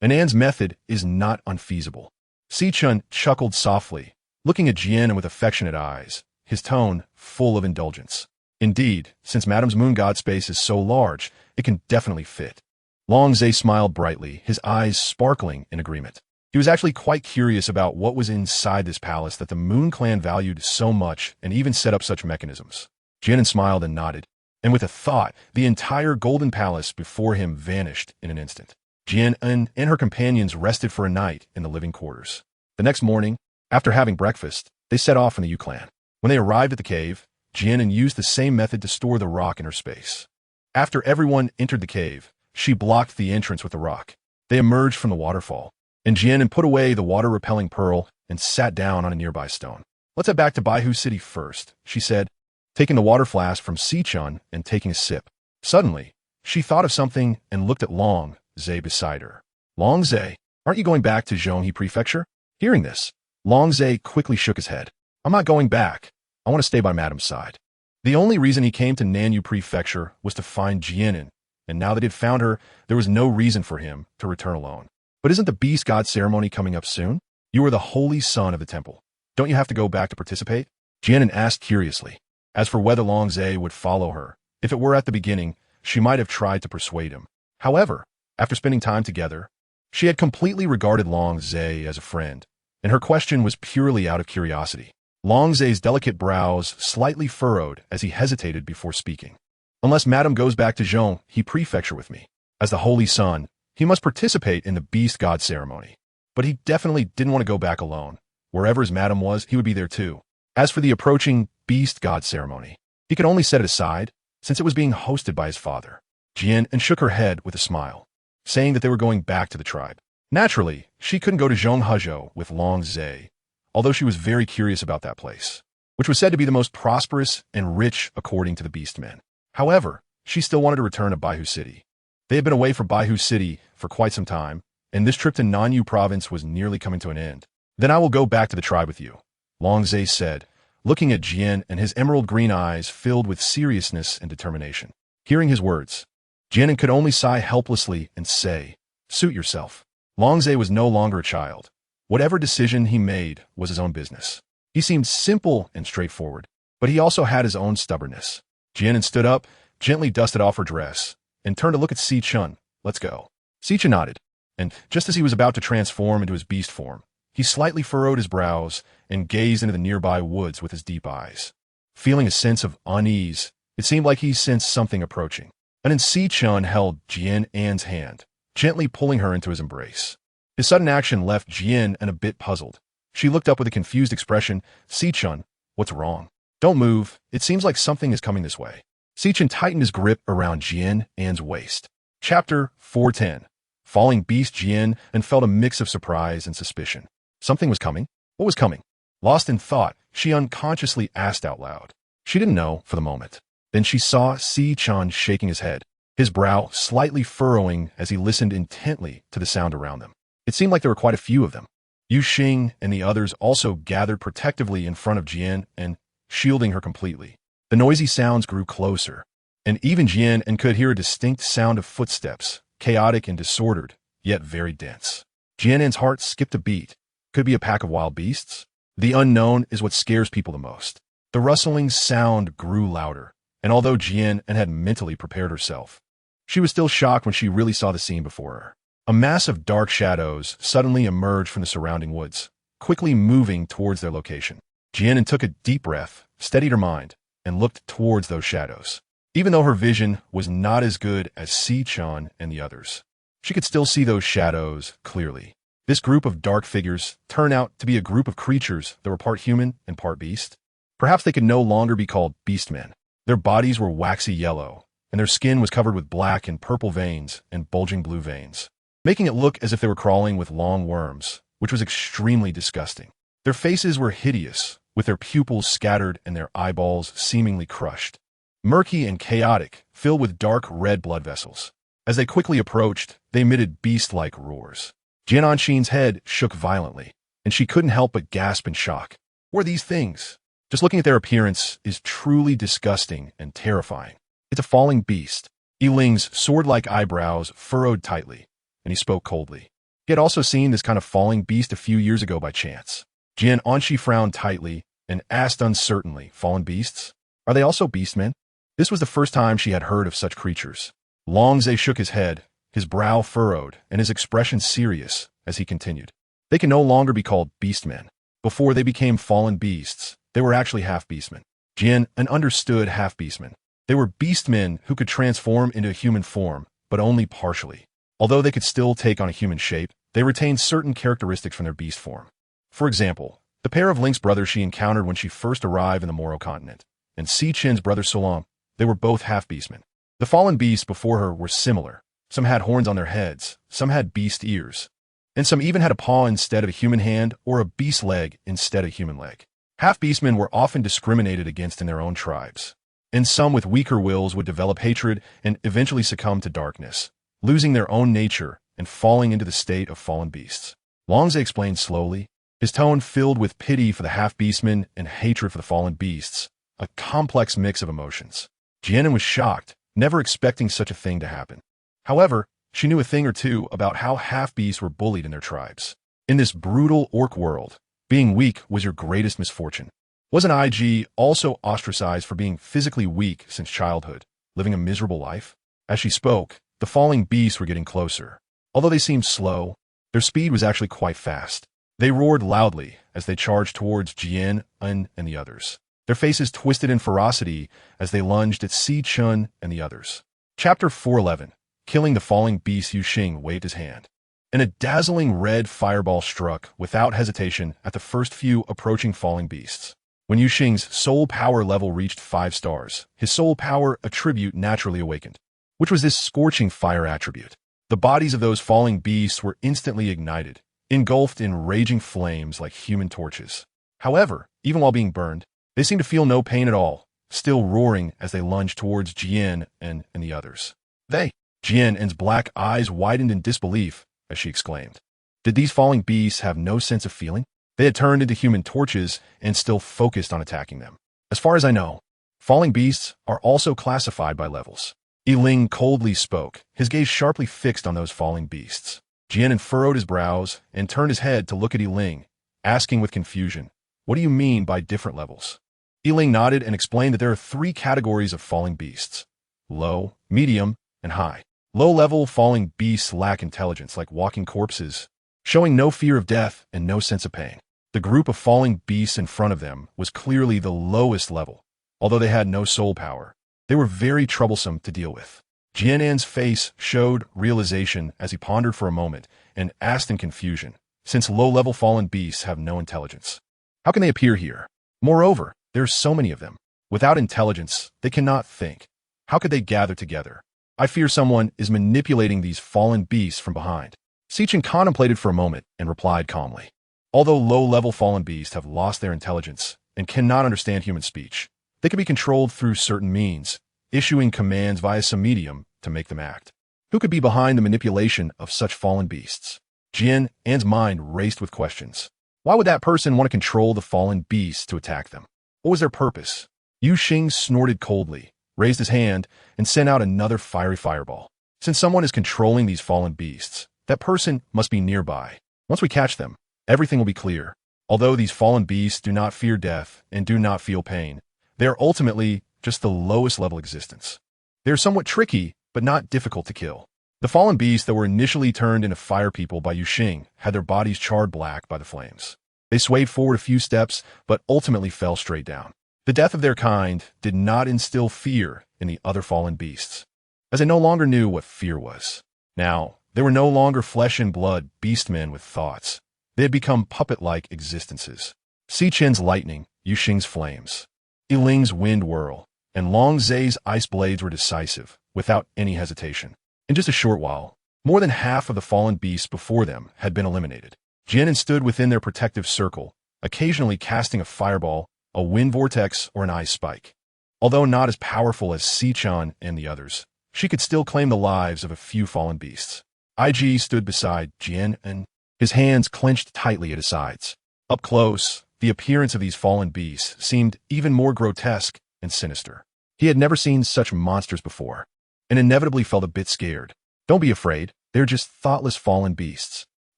An's method is not unfeasible. Sichin chuckled softly, looking at Jian An with affectionate eyes, his tone full of indulgence. Indeed, since Madame's Moon God space is so large, it can definitely fit. Longzhe smiled brightly, his eyes sparkling in agreement. He was actually quite curious about what was inside this palace that the Moon clan valued so much and even set up such mechanisms. Jian An smiled and nodded, and with a thought, the entire golden palace before him vanished in an instant. Jian An and her companions rested for a night in the living quarters. The next morning, after having breakfast, they set off from the Yu clan. When they arrived at the cave, Jian An used the same method to store the rock in her space. After everyone entered the cave, she blocked the entrance with the rock. They emerged from the waterfall, and Jian An put away the water-repelling pearl and sat down on a nearby stone. Let's head back to Baihu City first, she said, taking the water flask from Si-chun and taking a sip. Suddenly, she thought of something and looked at Long Zhe beside her. Long Zhe, aren't you going back to Zhonghe Prefecture? Hearing this, Long Zhe quickly shook his head. I'm not going back. I want to stay by Madame's side. The only reason he came to Nanyu Prefecture was to find Jian An, and now that he'd found her, there was no reason for him to return alone. But isn't the Beast God ceremony coming up soon? You are the holy son of the temple. Don't you have to go back to participate? Jian An asked curiously. As for whether Long Zhe would follow her, if it were at the beginning, she might have tried to persuade him. However, after spending time together, she had completely regarded Long Zhe as a friend, and her question was purely out of curiosity. Long Zhe's delicate brows slightly furrowed as he hesitated before speaking. Unless Madame goes back to Zhonghe Prefecture with me. As the Holy Son, he must participate in the Beast God ceremony. But he definitely didn't want to go back alone. Wherever his Madame was, he would be there too. As for the approaching Beast God ceremony, he could only set it aside, since it was being hosted by his father. Jian An shook her head with a smile, saying that they were going back to the tribe. Naturally, she couldn't go to Zhonghezhou with Long Zhe, although she was very curious about that place, which was said to be the most prosperous and rich according to the Beastmen. However, she still wanted to return to Baihu City. They had been away from Baihu City for quite some time, and this trip to Nanyu Province was nearly coming to an end. Then I will go back to the tribe with you, Long Zhe said, looking at Jian and his emerald green eyes filled with seriousness and determination. Hearing his words, Jian An could only sigh helplessly and say, "Suit yourself." Long Zhe was no longer a child. Whatever decision he made was his own business. He seemed simple and straightforward, but he also had his own stubbornness. Jian An stood up, gently dusted off her dress, and turned to look at Si-chun. Let's go. Si-chun nodded, and just as he was about to transform into his beast form, he slightly furrowed his brows and gazed into the nearby woods with his deep eyes. Feeling a sense of unease, it seemed like he sensed something approaching. And then Si-chun held Jian An's hand, gently pulling her into his embrace. His sudden action left Jian An a bit puzzled. She looked up with a confused expression. Si-chun, what's wrong? Don't move. It seems like something is coming this way. Si-chun tightened his grip around Jian An's waist. Chapter 410. Falling Beast. Jian An felt a mix of surprise and suspicion. Something was coming? What was coming? Lost in thought, she unconsciously asked out loud. She didn't know for the moment. Then she saw Si-chun shaking his head, his brow slightly furrowing as he listened intently to the sound around them. It seemed like there were quite a few of them. Yu Xing and the others also gathered protectively in front of Jian An, shielding her completely. The noisy sounds grew closer, and even Jian An could hear a distinct sound of footsteps, chaotic and disordered, yet very dense. Jian An's heart skipped a beat. Could it be a pack of wild beasts? The unknown is what scares people the most. The rustling sound grew louder, and although Jian An had mentally prepared herself, she was still shocked when she really saw the scene before her. A mass of dark shadows suddenly emerged from the surrounding woods, quickly moving towards their location. Jian An took a deep breath, steadied her mind, and looked towards those shadows. Even though her vision was not as good as Si-chun and the others, she could still see those shadows clearly. This group of dark figures turned out to be a group of creatures that were part human and part beast. Perhaps they could no longer be called beastmen. Their bodies were waxy yellow, and their skin was covered with black and purple veins and bulging blue veins, making it look as if they were crawling with long worms, which was extremely disgusting. Their faces were hideous, with their pupils scattered and their eyeballs seemingly crushed. Murky and chaotic, filled with dark red blood vessels. As they quickly approached, they emitted beast-like roars. Jian An's head shook violently, and she couldn't help but gasp in shock. What are these things? Just looking at their appearance is truly disgusting and terrifying. It's a falling beast. Yiling's sword-like eyebrows furrowed tightly, and he spoke coldly. He had also seen this kind of falling beast a few years ago by chance. Jian An frowned tightly and asked uncertainly, fallen beasts? Are they also beastmen? This was the first time she had heard of such creatures. Long Zhe shook his head, his brow furrowed, and his expression serious as he continued. They can no longer be called beastmen. Before they became fallen beasts, they were actually half-beastmen. Jian An understood half-beastmen. They were beastmen who could transform into a human form, but only partially. Although they could still take on a human shape, they retained certain characteristics from their beast form. For example, the pair of Link's brothers she encountered when she first arrived in the Moro continent, and Si-chin's brother Solom, they were both half-beastmen. The fallen beasts before her were similar. Some had horns on their heads, some had beast ears, and some even had a paw instead of a human hand or a beast leg instead of a human leg. Half-beastmen were often discriminated against in their own tribes, and some with weaker wills would develop hatred and eventually succumb to darkness, losing their own nature and falling into the state of fallen beasts. Longze explained slowly, his tone filled with pity for the half-beastmen and hatred for the fallen beasts, a complex mix of emotions. Jian An was shocked, never expecting such a thing to happen. However, she knew a thing or two about how half-beasts were bullied in their tribes. In this brutal orc world, being weak was your greatest misfortune. Wasn't IG also ostracized for being physically weak since childhood, living a miserable life? As she spoke, the falling beasts were getting closer. Although they seemed slow, their speed was actually quite fast. They roared loudly as they charged towards Jian An and the others, their faces twisted in ferocity as they lunged at Chun and the others. Chapter 411. Killing the falling beast. Yuxing waved his hand, and a dazzling red fireball struck without hesitation at the first few approaching falling beasts. When Yuxing's soul power level reached 5 stars, his soul power attribute naturally awakened. Which was this scorching fire attribute? The bodies of those falling beasts were instantly ignited, engulfed in raging flames like human torches. However, even while being burned, they seemed to feel no pain at all, still roaring as they lunged towards Jian An and the others. Jian An's black eyes widened in disbelief as she exclaimed. Did these falling beasts have no sense of feeling? They had turned into human torches and still focused on attacking them. As far as I know, falling beasts are also classified by levels. Yiling coldly spoke, his gaze sharply fixed on those falling beasts. Jian An furrowed his brows and turned his head to look at Yiling, asking with confusion, "What do you mean by different levels?" Yiling nodded and explained that there are 3 categories of falling beasts: low, medium, and high. Low-level falling beasts lack intelligence like walking corpses, showing no fear of death and no sense of pain. The group of falling beasts in front of them was clearly the lowest level. Although they had no soul power, they were very troublesome to deal with. Jian An's face showed realization as he pondered for a moment and asked in confusion, since low-level fallen beasts have no intelligence, how can they appear here? Moreover, there are so many of them. Without intelligence, they cannot think. How could they gather together? I fear someone is manipulating these fallen beasts from behind. Chun contemplated for a moment and replied calmly. Although low-level fallen beasts have lost their intelligence and cannot understand human speech, they can be controlled through certain means, issuing commands via some medium to make them act. Who could be behind the manipulation of such fallen beasts? Jian An's mind raced with questions. Why would that person want to control the fallen beasts to attack them? What was their purpose? Yuxing snorted coldly, raised his hand, and sent out another fiery fireball. Since someone is controlling these fallen beasts, that person must be nearby. Once we catch them, everything will be clear. Although these fallen beasts do not fear death and do not feel pain, they are ultimately just the lowest level existence. They are somewhat tricky, but not difficult to kill. The fallen beasts that were initially turned into fire people by Yuxing had their bodies charred black by the flames. They swayed forward a few steps, but ultimately fell straight down. The death of their kind did not instill fear in the other fallen beasts, as they no longer knew what fear was. Now, they were no longer flesh and blood beastmen with thoughts. They had become puppet-like existences. Chun's lightning, Yuxing's flames, Yiling's wind whirl, and Longze's ice blades were decisive, without any hesitation. In just a short while, more than half of the fallen beasts before them had been eliminated. Jian An stood within their protective circle, occasionally casting a fireball, a wind vortex, or an ice spike. Although not as powerful as Chun and the others, she could still claim the lives of a few fallen beasts. IG stood beside Jian An, his hands clenched tightly at his sides. Up close, the appearance of these fallen beasts seemed even more grotesque and sinister. He had never seen such monsters before, and inevitably felt a bit scared. Don't be afraid, they're just thoughtless fallen beasts.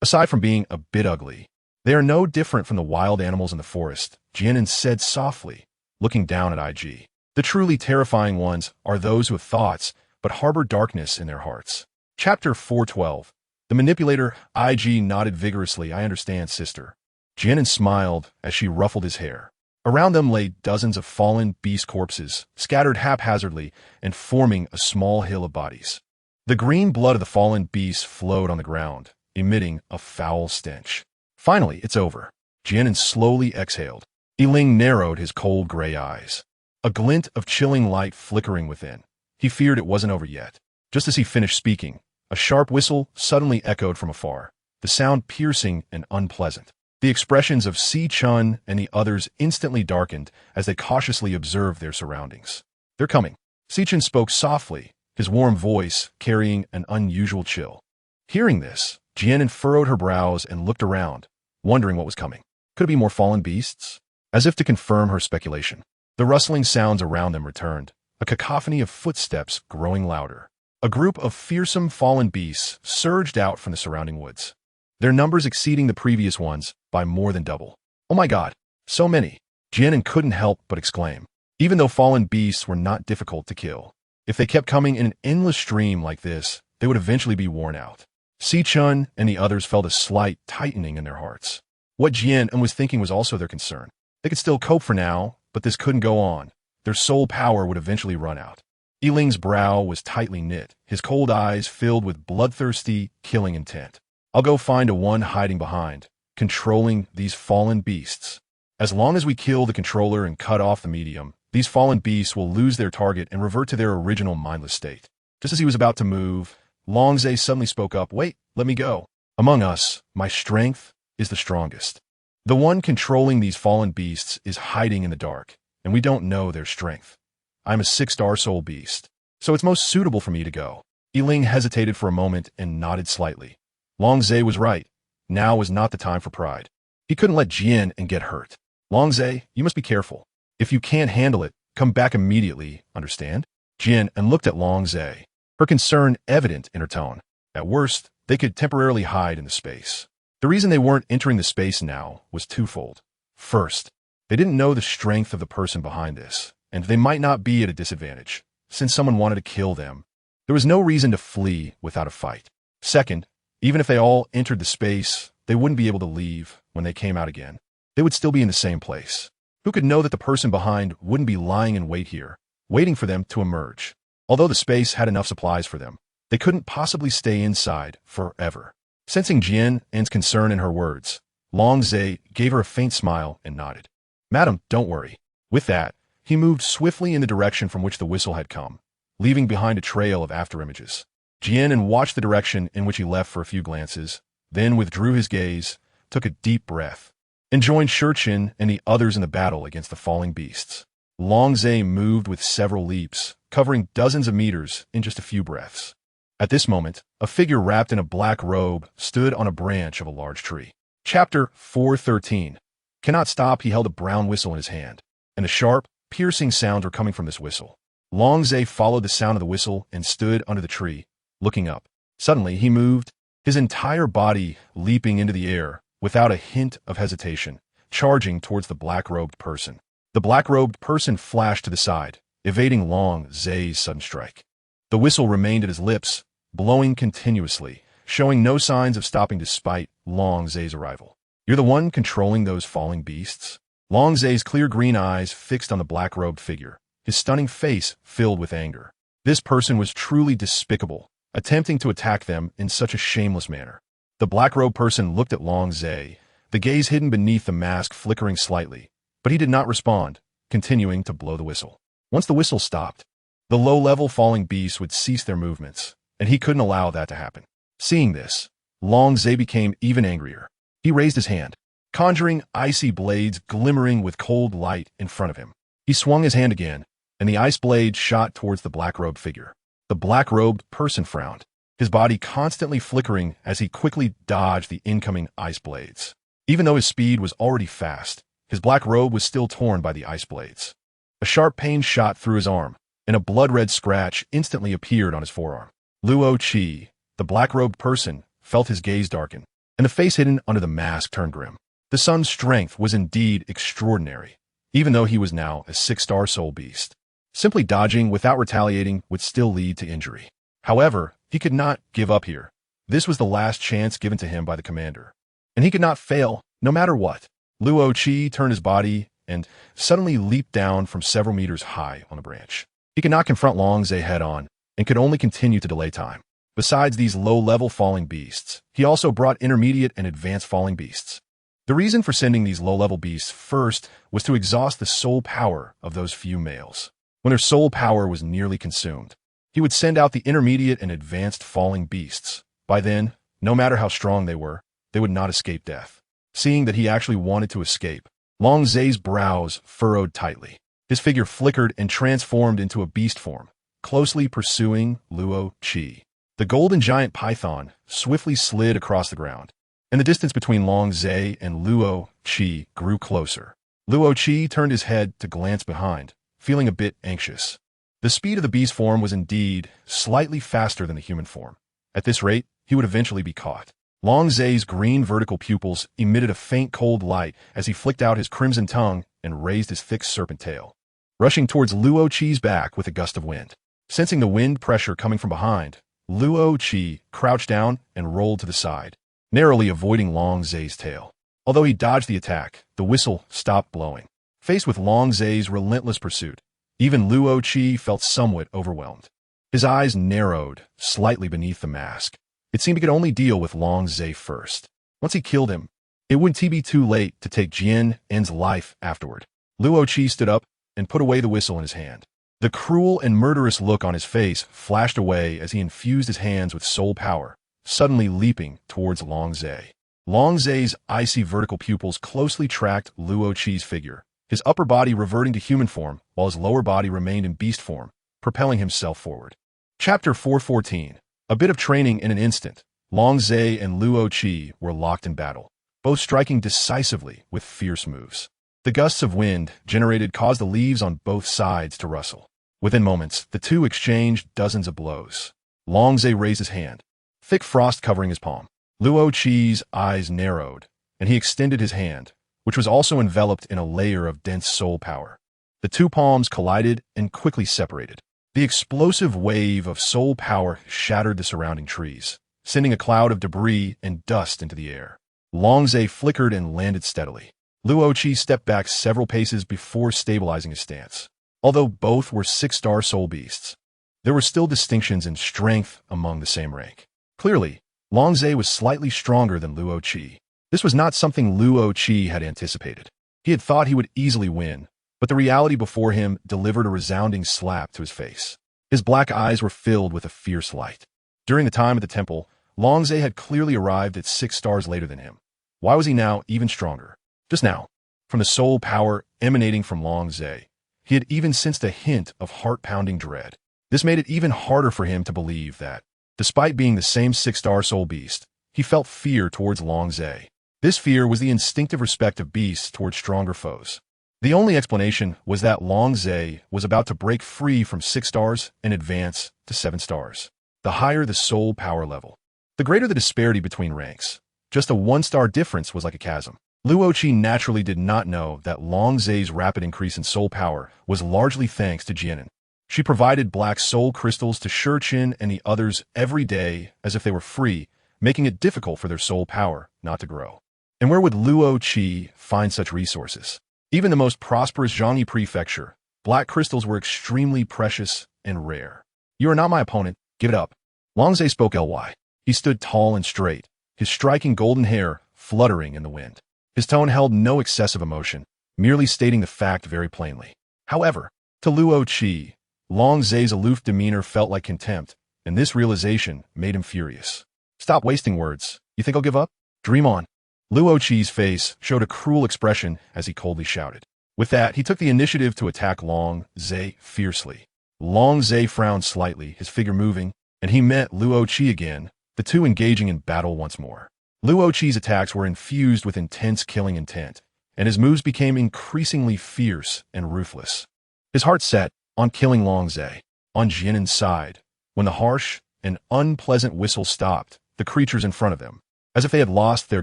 Aside from being a bit ugly, they are no different from the wild animals in the forest, Jian An said softly, looking down at IG. The truly terrifying ones are those who have thoughts, but harbor darkness in their hearts. Chapter 412. The manipulator. IG nodded vigorously. I understand, sister. Jian An smiled as she ruffled his hair. Around them lay dozens of fallen beast corpses, scattered haphazardly and forming a small hill of bodies. The green blood of the fallen beasts flowed on the ground, emitting a foul stench. Finally, it's over. Jian An slowly exhaled. Yiling narrowed his cold gray eyes, a glint of chilling light flickering within. He feared it wasn't over yet. Just as he finished speaking, a sharp whistle suddenly echoed from afar, the sound piercing and unpleasant. The expressions of Si Chun and the others instantly darkened as they cautiously observed their surroundings. They're coming. Si Chun spoke softly, his warm voice carrying an unusual chill. Hearing this, Jian An furrowed her brows and looked around, wondering what was coming. Could it be more fallen beasts? As if to confirm her speculation, the rustling sounds around them returned, a cacophony of footsteps growing louder. A group of fearsome fallen beasts surged out from the surrounding woods, their numbers exceeding the previous ones by more than double. Oh my god, so many! Jian An couldn't help but exclaim. Even though fallen beasts were not difficult to kill, if they kept coming in an endless stream like this, they would eventually be worn out. Si Chun and the others felt a slight tightening in their hearts. What Jian An was thinking was also their concern. They could still cope for now, but this couldn't go on. Their soul power would eventually run out. Yiling's brow was tightly knit, his cold eyes filled with bloodthirsty, killing intent. I'll go find a one hiding behind, controlling these fallen beasts. As long as we kill the controller and cut off the medium, these fallen beasts will lose their target and revert to their original mindless state. Just as he was about to move, Longzhe suddenly spoke up. Wait, let me go. Among us, my strength is the strongest. The one controlling these fallen beasts is hiding in the dark, and we don't know their strength. I'm a 6-star soul beast, so it's most suitable for me to go. Yiling hesitated for a moment and nodded slightly. Longzhe was right. Now was not the time for pride. He couldn't let Jian An get hurt. Longzhe, you must be careful. If you can't handle it, come back immediately, understand? Jian An looked at Longzhe, her concern evident in her tone. At worst, they could temporarily hide in the space. The reason they weren't entering the space now was twofold. First, they didn't know the strength of the person behind this, and they might not be at a disadvantage, since someone wanted to kill them. There was no reason to flee without a fight. Second, even if they all entered the space, they wouldn't be able to leave when they came out again. They would still be in the same place. Who could know that the person behind wouldn't be lying in wait here, waiting for them to emerge? Although the space had enough supplies for them, they couldn't possibly stay inside forever. Sensing Jian An's concern in her words, Longzhe gave her a faint smile and nodded. Madam, don't worry. With that, he moved swiftly in the direction from which the whistle had come, leaving behind a trail of afterimages. Jian An watched the direction in which he left for a few glances, then withdrew his gaze, took a deep breath, and joined Shurchin and the others in the battle against the falling beasts. Longzhe moved with several leaps, covering dozens of meters in just a few breaths. At this moment, a figure wrapped in a black robe stood on a branch of a large tree. Chapter 413. Cannot stop. He held a brown whistle in his hand, and the sharp, piercing sounds were coming from this whistle. Longzhe followed the sound of the whistle and stood under the tree, looking up. Suddenly, he moved, his entire body leaping into the air without a hint of hesitation, charging towards the black-robed person. The black-robed person flashed to the side, evading Longzhe's sudden strike. The whistle remained at his lips, blowing continuously, showing no signs of stopping despite Longzhe's arrival. You're the one controlling those falling beasts? Longzhe's clear green eyes fixed on the black-robed figure, his stunning face filled with anger. This person was truly despicable, attempting to attack them in such a shameless manner. The black-robed person looked at Longzhe, the gaze hidden beneath the mask flickering slightly, but he did not respond, continuing to blow the whistle. Once the whistle stopped, the low-level falling beasts would cease their movements, and he couldn't allow that to happen. Seeing this, Longzhe became even angrier. He raised his hand, conjuring icy blades glimmering with cold light in front of him. He swung his hand again, and the ice blade shot towards the black-robed figure. The black-robed person frowned, his body constantly flickering as he quickly dodged the incoming ice blades. Even though his speed was already fast, his black robe was still torn by the ice blades. A sharp pain shot through his arm, and a blood-red scratch instantly appeared on his forearm. Luo Qi, the black-robed person, felt his gaze darken, and the face hidden under the mask turned grim. The son's strength was indeed extraordinary, even though he was now a 6-star soul beast. Simply dodging without retaliating would still lead to injury. However, he could not give up here. This was the last chance given to him by the commander, and he could not fail, no matter what. Luo Qi turned his body and suddenly leaped down from several meters high on a branch. He could not confront Longzhe head-on, and could only continue to delay time. Besides these low-level falling beasts, he also brought intermediate and advanced falling beasts. The reason for sending these low-level beasts first was to exhaust the soul power of those few males. When their soul power was nearly consumed, he would send out the intermediate and advanced falling beasts. By then, no matter how strong they were, they would not escape death. Seeing that he actually wanted to escape, Long Zai's brows furrowed tightly. His figure flickered and transformed into a beast form, closely pursuing Luo Qi. The golden giant python swiftly slid across the ground, and the distance between Long Zai and Luo Qi grew closer. Luo Qi turned his head to glance behind, feeling a bit anxious. The speed of the beast form was indeed slightly faster than the human form. At this rate, he would eventually be caught. Long Zai's green vertical pupils emitted a faint cold light as he flicked out his crimson tongue and raised his thick serpent tail, rushing towards Luo Qi's back with a gust of wind. Sensing the wind pressure coming from behind, Luo Qi crouched down and rolled to the side, narrowly avoiding Long Zai's tail. Although he dodged the attack, the whistle stopped blowing. Faced with Long Zai's relentless pursuit, even Luo Qi felt somewhat overwhelmed. His eyes narrowed slightly beneath the mask. It seemed he could only deal with Long Zai first. Once he killed him, it wouldn't be too late to take Jian An's life afterward. Luo Qi stood up and put away the whistle in his hand. The cruel and murderous look on his face flashed away as he infused his hands with soul power, suddenly leaping towards Long Zai. Long Zai's icy vertical pupils closely tracked Luo Qi's figure, his upper body reverting to human form while his lower body remained in beast form, propelling himself forward. Chapter 414. A bit of training in an instant. Long Zai and Luo Qi were locked in battle, both striking decisively with fierce moves. The gusts of wind generated caused the leaves on both sides to rustle. Within moments, the two exchanged dozens of blows. Long Zai raised his hand, thick frost covering his palm. Luo Qi's eyes narrowed, and he extended his hand, which was also enveloped in a layer of dense soul power. The two palms collided and quickly separated. The explosive wave of soul power shattered the surrounding trees, sending a cloud of debris and dust into the air. Long Zai flickered and landed steadily. Luo Qi stepped back several paces before stabilizing his stance. Although both were 6-star soul beasts, there were still distinctions in strength among the same rank. Clearly, Long Zai was slightly stronger than Luo Qi. This was not something Luo Qi had anticipated. He had thought he would easily win, but the reality before him delivered a resounding slap to his face. His black eyes were filled with a fierce light. During the time at the temple, Long Zai had clearly arrived at 6 stars later than him. Why was he now even stronger? Just now, from the soul power emanating from Long Zai, he had even sensed a hint of heart-pounding dread. This made it even harder for him to believe that, despite being the same 6-star soul beast, he felt fear towards Long Zai. This fear was the instinctive respect of beasts towards stronger foes. The only explanation was that Long Zai was about to break free from 6 stars and advance to 7 stars. The higher the soul power level, the greater the disparity between ranks. Just a 1-star difference was like a chasm. Luo Qi naturally did not know that Long Zai's rapid increase in soul power was largely thanks to Jian An. She provided black soul crystals to Shurchin and the others every day as if they were free, making it difficult for their soul power not to grow. And where would Luo Qi find such resources? Even the most prosperous Zhangyi prefecture, black crystals were extremely precious and rare. You are not my opponent, give it up. Long Zai spoke ly. He stood tall and straight, his striking golden hair fluttering in the wind. His tone held no excessive emotion, merely stating the fact very plainly. However, to Luo Qi, Long Zai's aloof demeanor felt like contempt, and this realization made him furious. Stop wasting words. You think I'll give up? Dream on. Luo Qi's face showed a cruel expression as he coldly shouted. With that, he took the initiative to attack Long Zai fiercely. Long Zai frowned slightly, his figure moving, and he met Luo Qi again, the two engaging in battle once more. Luo Qi's attacks were infused with intense killing intent, and his moves became increasingly fierce and ruthless. His heart set on killing Long Zai. On Jian An's side, when the harsh and unpleasant whistle stopped, the creatures in front of them, as if they had lost their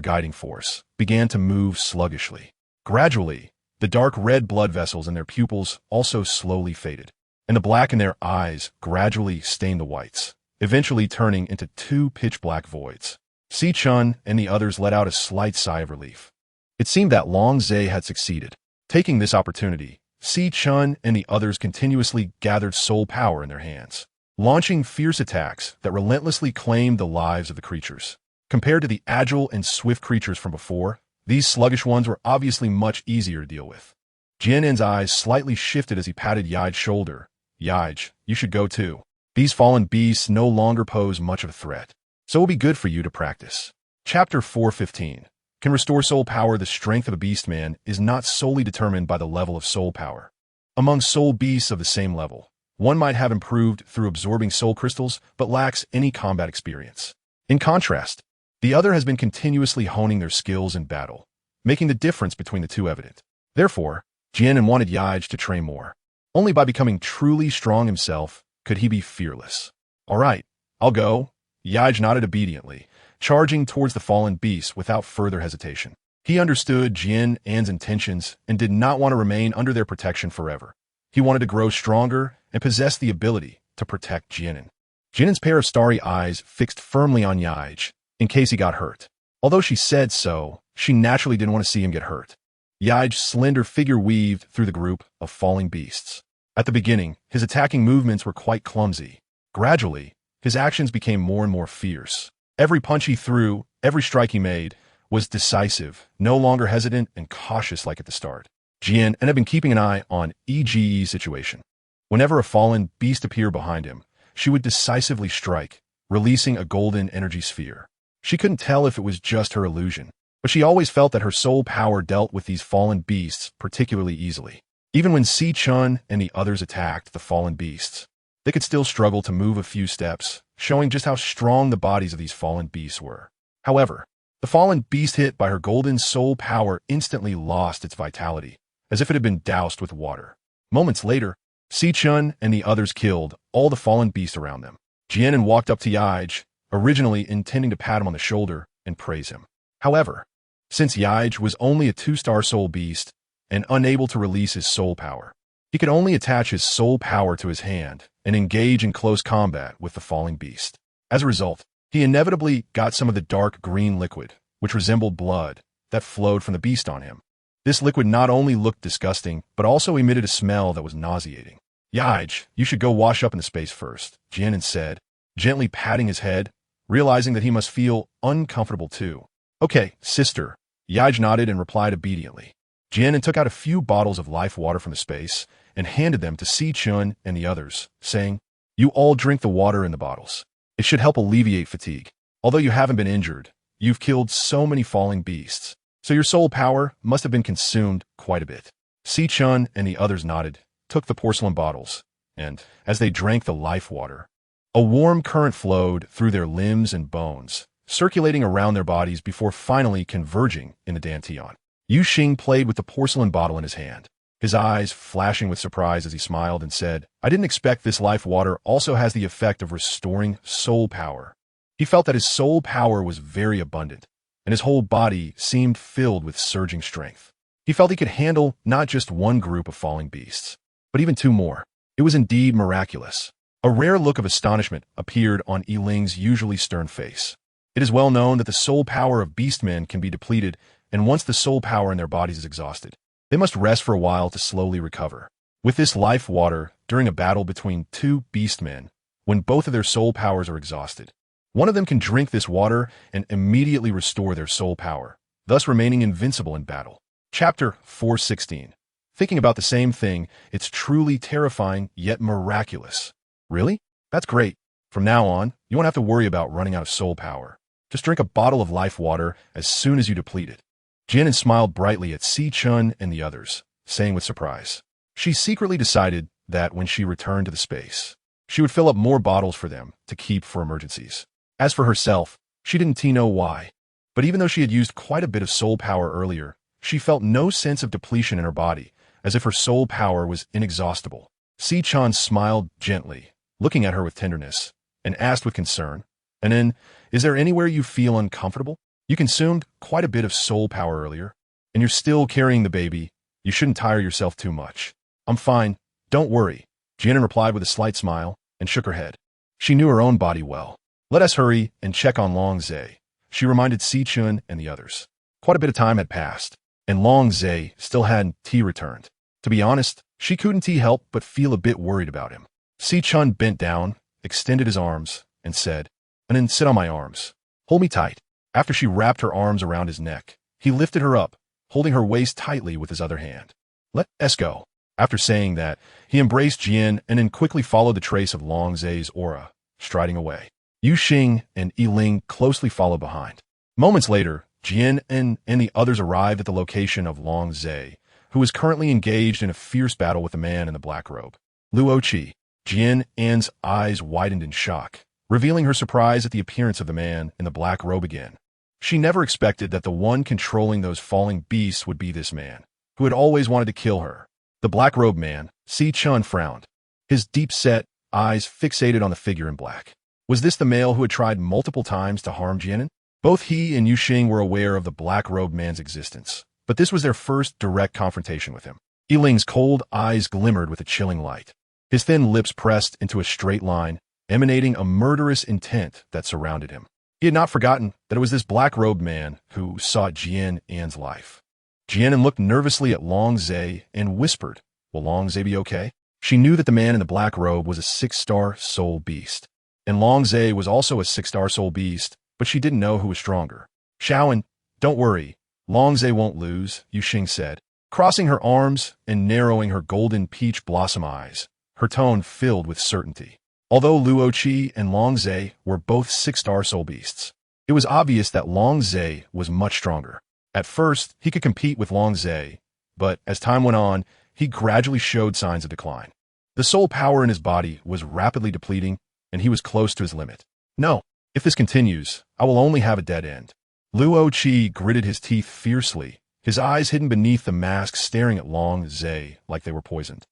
guiding force, began to move sluggishly. Gradually, the dark red blood vessels in their pupils also slowly faded, and the black in their eyes gradually stained the whites, eventually turning into 2 pitch-black voids. Si Chun and the others let out a slight sigh of relief. It seemed that Long Zai had succeeded. Taking this opportunity, Si Chun and the others continuously gathered soul power in their hands, launching fierce attacks that relentlessly claimed the lives of the creatures. Compared to the agile and swift creatures from before, these sluggish ones were obviously much easier to deal with. Jian An's eyes slightly shifted as he patted Yai's shoulder. Yai, you should go too. These fallen beasts no longer pose much of a threat, so it will be good for you to practice. Chapter 415. can restore soul power. The strength of a beast man is not solely determined by the level of soul power. Among soul beasts of the same level, one might have improved through absorbing soul crystals but lacks any combat experience. In contrast, the other has been continuously honing their skills in battle, making the difference between the two evident. Therefore, Jian An wanted Yaij to train more. Only by becoming truly strong himself could he be fearless. All right, I'll go. Yaij nodded obediently, charging towards the fallen beast without further hesitation. He understood Jian An's intentions and did not want to remain under their protection forever. He wanted to grow stronger and possess the ability to protect Jian An. Jian An's pair of starry eyes fixed firmly on Yaij in case he got hurt. Although she said so, she naturally didn't want to see him get hurt. Yaij's slender figure weaved through the group of falling beasts. At the beginning, his attacking movements were quite clumsy. Gradually, his actions became more and more fierce. Every punch he threw, every strike he made, was decisive, no longer hesitant and cautious like at the start. Jian An had been keeping an eye on Ege's situation. Whenever a fallen beast appeared behind him, she would decisively strike, releasing a golden energy sphere. She couldn't tell if it was just her illusion, but she always felt that her soul power dealt with these fallen beasts particularly easily. Even when Si Chun and the others attacked the fallen beasts, they could still struggle to move a few steps, showing just how strong the bodies of these fallen beasts were. However, the fallen beast hit by her golden soul power instantly lost its vitality, as if it had been doused with water. Moments later, Si Chun and the others killed all the fallen beasts around them. Jian An walked up to Yaij, originally intending to pat him on the shoulder and praise him. However, since Yaij was only a 2-star soul beast and unable to release his soul power, he could only attach his soul power to his hand and engage in close combat with the falling beast. As a result, he inevitably got some of the dark green liquid, which resembled blood, that flowed from the beast on him. This liquid not only looked disgusting, but also emitted a smell that was nauseating. Yaij, you should go wash up in the space first, Jian An said, gently patting his head, realizing that he must feel uncomfortable too. Okay, sister. Yaij nodded and replied obediently. Jian An took out a few bottles of life water from the space and handed them to Si Chun and the others, saying, "You all drink the water in the bottles. It should help alleviate fatigue. Although you haven't been injured, you've killed so many falling beasts, so your soul power must have been consumed quite a bit." Si Chun and the others nodded, took the porcelain bottles, and, as they drank the life water, a warm current flowed through their limbs and bones, circulating around their bodies before finally converging in the dantian. Yu Xing played with the porcelain bottle in his hand, his eyes flashing with surprise as he smiled and said, "I didn't expect this life water also has the effect of restoring soul power." He felt that his soul power was very abundant, and his whole body seemed filled with surging strength. He felt he could handle not just one group of falling beasts, but even 2 more. It was indeed miraculous. A rare look of astonishment appeared on Yiling's usually stern face. It is well known that the soul power of beastmen can be depleted, and once the soul power in their bodies is exhausted, they must rest for a while to slowly recover. With this life water, during a battle between 2 beastmen, when both of their soul powers are exhausted, one of them can drink this water and immediately restore their soul power, thus remaining invincible in battle. Chapter 416. Thinking about the same thing, it's truly terrifying yet miraculous. Really? That's great. From now on, you won't have to worry about running out of soul power. Just drink a bottle of life water as soon as you deplete it. Jian An smiled brightly at Si Chun and the others, saying with surprise. She secretly decided that when she returned to the space, she would fill up more bottles for them to keep for emergencies. As for herself, she didn't know why, but even though she had used quite a bit of soul power earlier, she felt no sense of depletion in her body, as if her soul power was inexhaustible. Si Chun smiled gently, looking at her with tenderness, and asked with concern, "And then, is there anywhere you feel uncomfortable? You consumed quite a bit of soul power earlier, and you're still carrying the baby. You shouldn't tire yourself too much." "I'm fine, don't worry," Jian An replied with a slight smile and shook her head. She knew her own body well. "Let us hurry and check on Long Zhe," she reminded Si Chun and the others. Quite a bit of time had passed, and Long Zhe still hadn't returned. To be honest, she couldn't help but feel a bit worried about him. Si Chun bent down, extended his arms, and said, "And then sit on my arms. Hold me tight." After she wrapped her arms around his neck, he lifted her up, holding her waist tightly with his other hand. "Let us go." After saying that, he embraced Jian and then quickly followed the trace of Long Zhe's aura, striding away. Yu Xing and Yiling closely followed behind. Moments later, Jian An and the others arrived at the location of Long Zai, who was currently engaged in a fierce battle with the man in the black robe. Luo-Qi. Jian An's eyes widened in shock, revealing her surprise at the appearance of the man in the black robe again. She never expected that the one controlling those falling beasts would be this man, who had always wanted to kill her. The black-robed man, Si-Chun, frowned, his deep-set eyes fixated on the figure in black. Was this the male who had tried multiple times to harm Jian An? Both he and Yuxing were aware of the black-robed man's existence, but this was their first direct confrontation with him. Yiling's cold eyes glimmered with a chilling light. His thin lips pressed into a straight line, emanating a murderous intent that surrounded him. He had not forgotten that it was this black-robed man who sought Jian An's life. Jian An looked nervously at Long Zai and whispered, "Will Long Zai be okay?" She knew that the man in the black robe was a 6-star soul beast, and Long Zai was also a 6-star soul beast, but she didn't know who was stronger. "Shaoan, don't worry. Long Zai won't lose," Yuxing said, crossing her arms and narrowing her golden peach blossom eyes, her tone filled with certainty. Although Luo-Qi and Long Zai were both 6-star soul beasts, it was obvious that Long Zai was much stronger. At first, he could compete with Long Zai, but as time went on, he gradually showed signs of decline. The soul power in his body was rapidly depleting, and he was close to his limit. "No, if this continues, I will only have a dead end." Luo-Qi gritted his teeth fiercely, his eyes hidden beneath the mask staring at Long Zai like they were poisoned.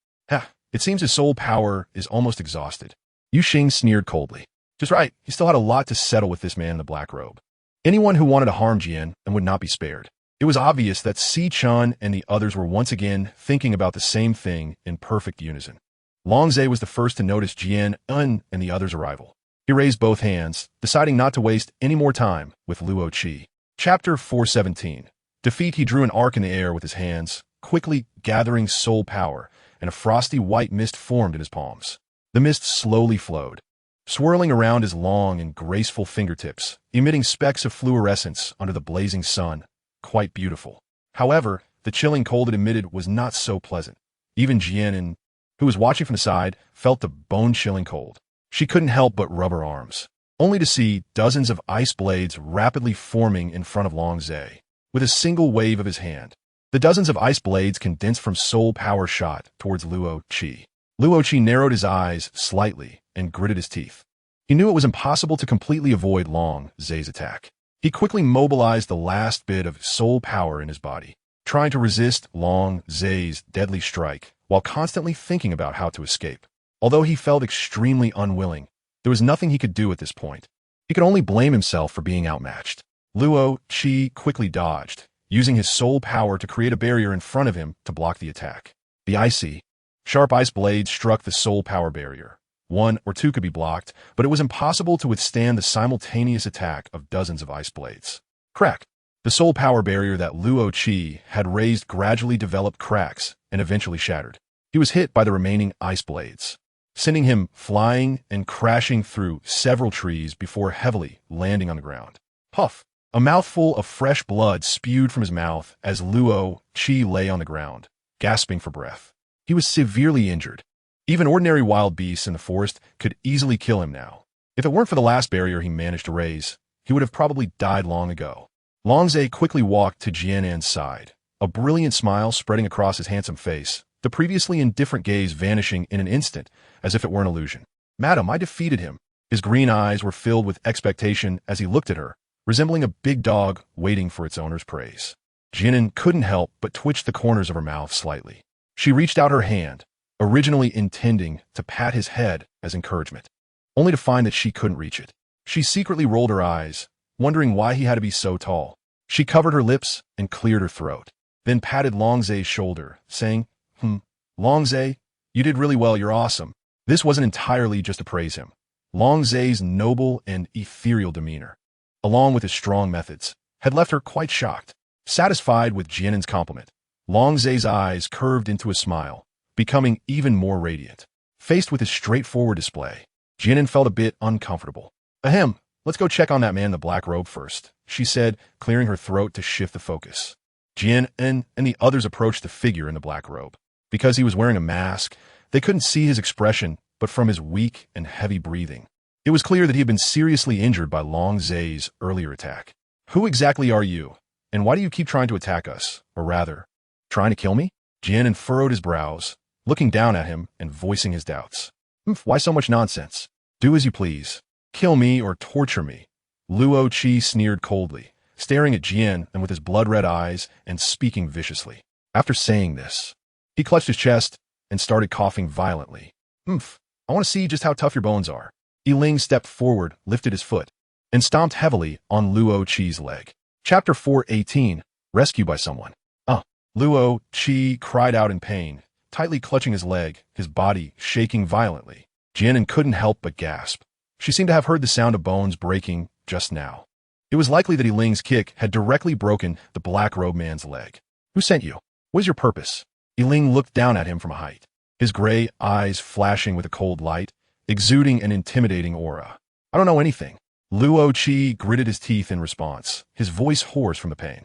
It seems his soul power is almost exhausted. Yuxing sneered coldly. Just right, he still had a lot to settle with this man in the black robe. Anyone who wanted to harm Jian An would not be spared. It was obvious that Si-Chun and the others were once again thinking about the same thing in perfect unison. Long Zai was the first to notice Jian An and the others' arrival. He raised both hands, deciding not to waste any more time with Luo-Qi. Chapter 417. Defeat. He drew an arc in the air with his hands, quickly gathering soul power, and a frosty white mist formed in his palms. The mist slowly flowed, swirling around his long and graceful fingertips, emitting specks of fluorescence under the blazing sun. Quite beautiful. However, the chilling cold it emitted was not so pleasant. Even Jian An, who was watching from the side, felt the bone-chilling cold. She couldn't help but rub her arms, only to see dozens of ice blades rapidly forming in front of Long Zai. With a single wave of his hand, the dozens of ice blades condensed from soul power shot towards Luo-Qi. Luo-Qi narrowed his eyes slightly and gritted his teeth. He knew it was impossible to completely avoid Long Zai's attack. He quickly mobilized the last bit of soul power in his body, trying to resist Long Zai's deadly strike while constantly thinking about how to escape. Although he felt extremely unwilling, there was nothing he could do at this point. He could only blame himself for being outmatched. Luo-Qi quickly dodged, using his soul power to create a barrier in front of him to block the attack. The icy, sharp ice blades struck the soul power barrier. One or two could be blocked, but it was impossible to withstand the simultaneous attack of dozens of ice blades. Crack! The soul power barrier that Luo-Qi had raised gradually developed cracks and eventually shattered. He was hit by the remaining ice blades, sending him flying and crashing through several trees before heavily landing on the ground. Puff! A mouthful of fresh blood spewed from his mouth as Luo-Qi lay on the ground, gasping for breath. He was severely injured. Even ordinary wild beasts in the forest could easily kill him now. If it weren't for the last barrier he managed to raise, he would have probably died long ago. Long Zai quickly walked to Jian An's side, a brilliant smile spreading across his handsome face, the previously indifferent gaze vanishing in an instant as if it were an illusion. "Madam, I defeated him." His green eyes were filled with expectation as he looked at her, resembling a big dog waiting for its owner's praise. Jian An couldn't help but twitch the corners of her mouth slightly. She reached out her hand, originally intending to pat his head as encouragement, only to find that she couldn't reach it. She secretly rolled her eyes, wondering why he had to be so tall. She covered her lips and cleared her throat, then patted Long Zai's shoulder, saying, Long Zai, you did really well, you're awesome." This wasn't entirely just to praise him. Long Zai's noble and ethereal demeanor, along with his strong methods, had left her quite shocked. Satisfied with Jian An's compliment, Long Zai's eyes curved into a smile, becoming even more radiant. Faced with his straightforward display, Jian An felt a bit uncomfortable. "Ahem, let's go check on that man in the black robe first," she said, clearing her throat to shift the focus. Jian An and the others approached the figure in the black robe. Because he was wearing a mask, they couldn't see his expression, but from his weak and heavy breathing, it was clear that he had been seriously injured by Long Zai's earlier attack. Who exactly are you? And why do you keep trying to attack us? Or rather, trying to kill me? Jian An furrowed his brows, looking down at him and voicing his doubts. Why so much nonsense? Do as you please. Kill me or torture me. Luo Qi sneered coldly, staring at Jian An with his blood-red eyes and speaking viciously. After saying this, he clutched his chest and started coughing violently. I want to see just how tough your bones are. Yiling stepped forward, lifted his foot, and stomped heavily on Luo Qi's leg. Chapter 4:18, Rescue by Someone. Luo Qi cried out in pain, tightly clutching his leg, his body shaking violently. Jian An couldn't help but gasp. She seemed to have heard the sound of bones breaking just now. It was likely that Yiling's kick had directly broken the black-robed man's leg. Who sent you? What is your purpose? Yiling looked down at him from a height, his gray eyes flashing with a cold light, exuding an intimidating aura. I don't know anything. Luo Qi gritted his teeth in response, his voice hoarse from the pain.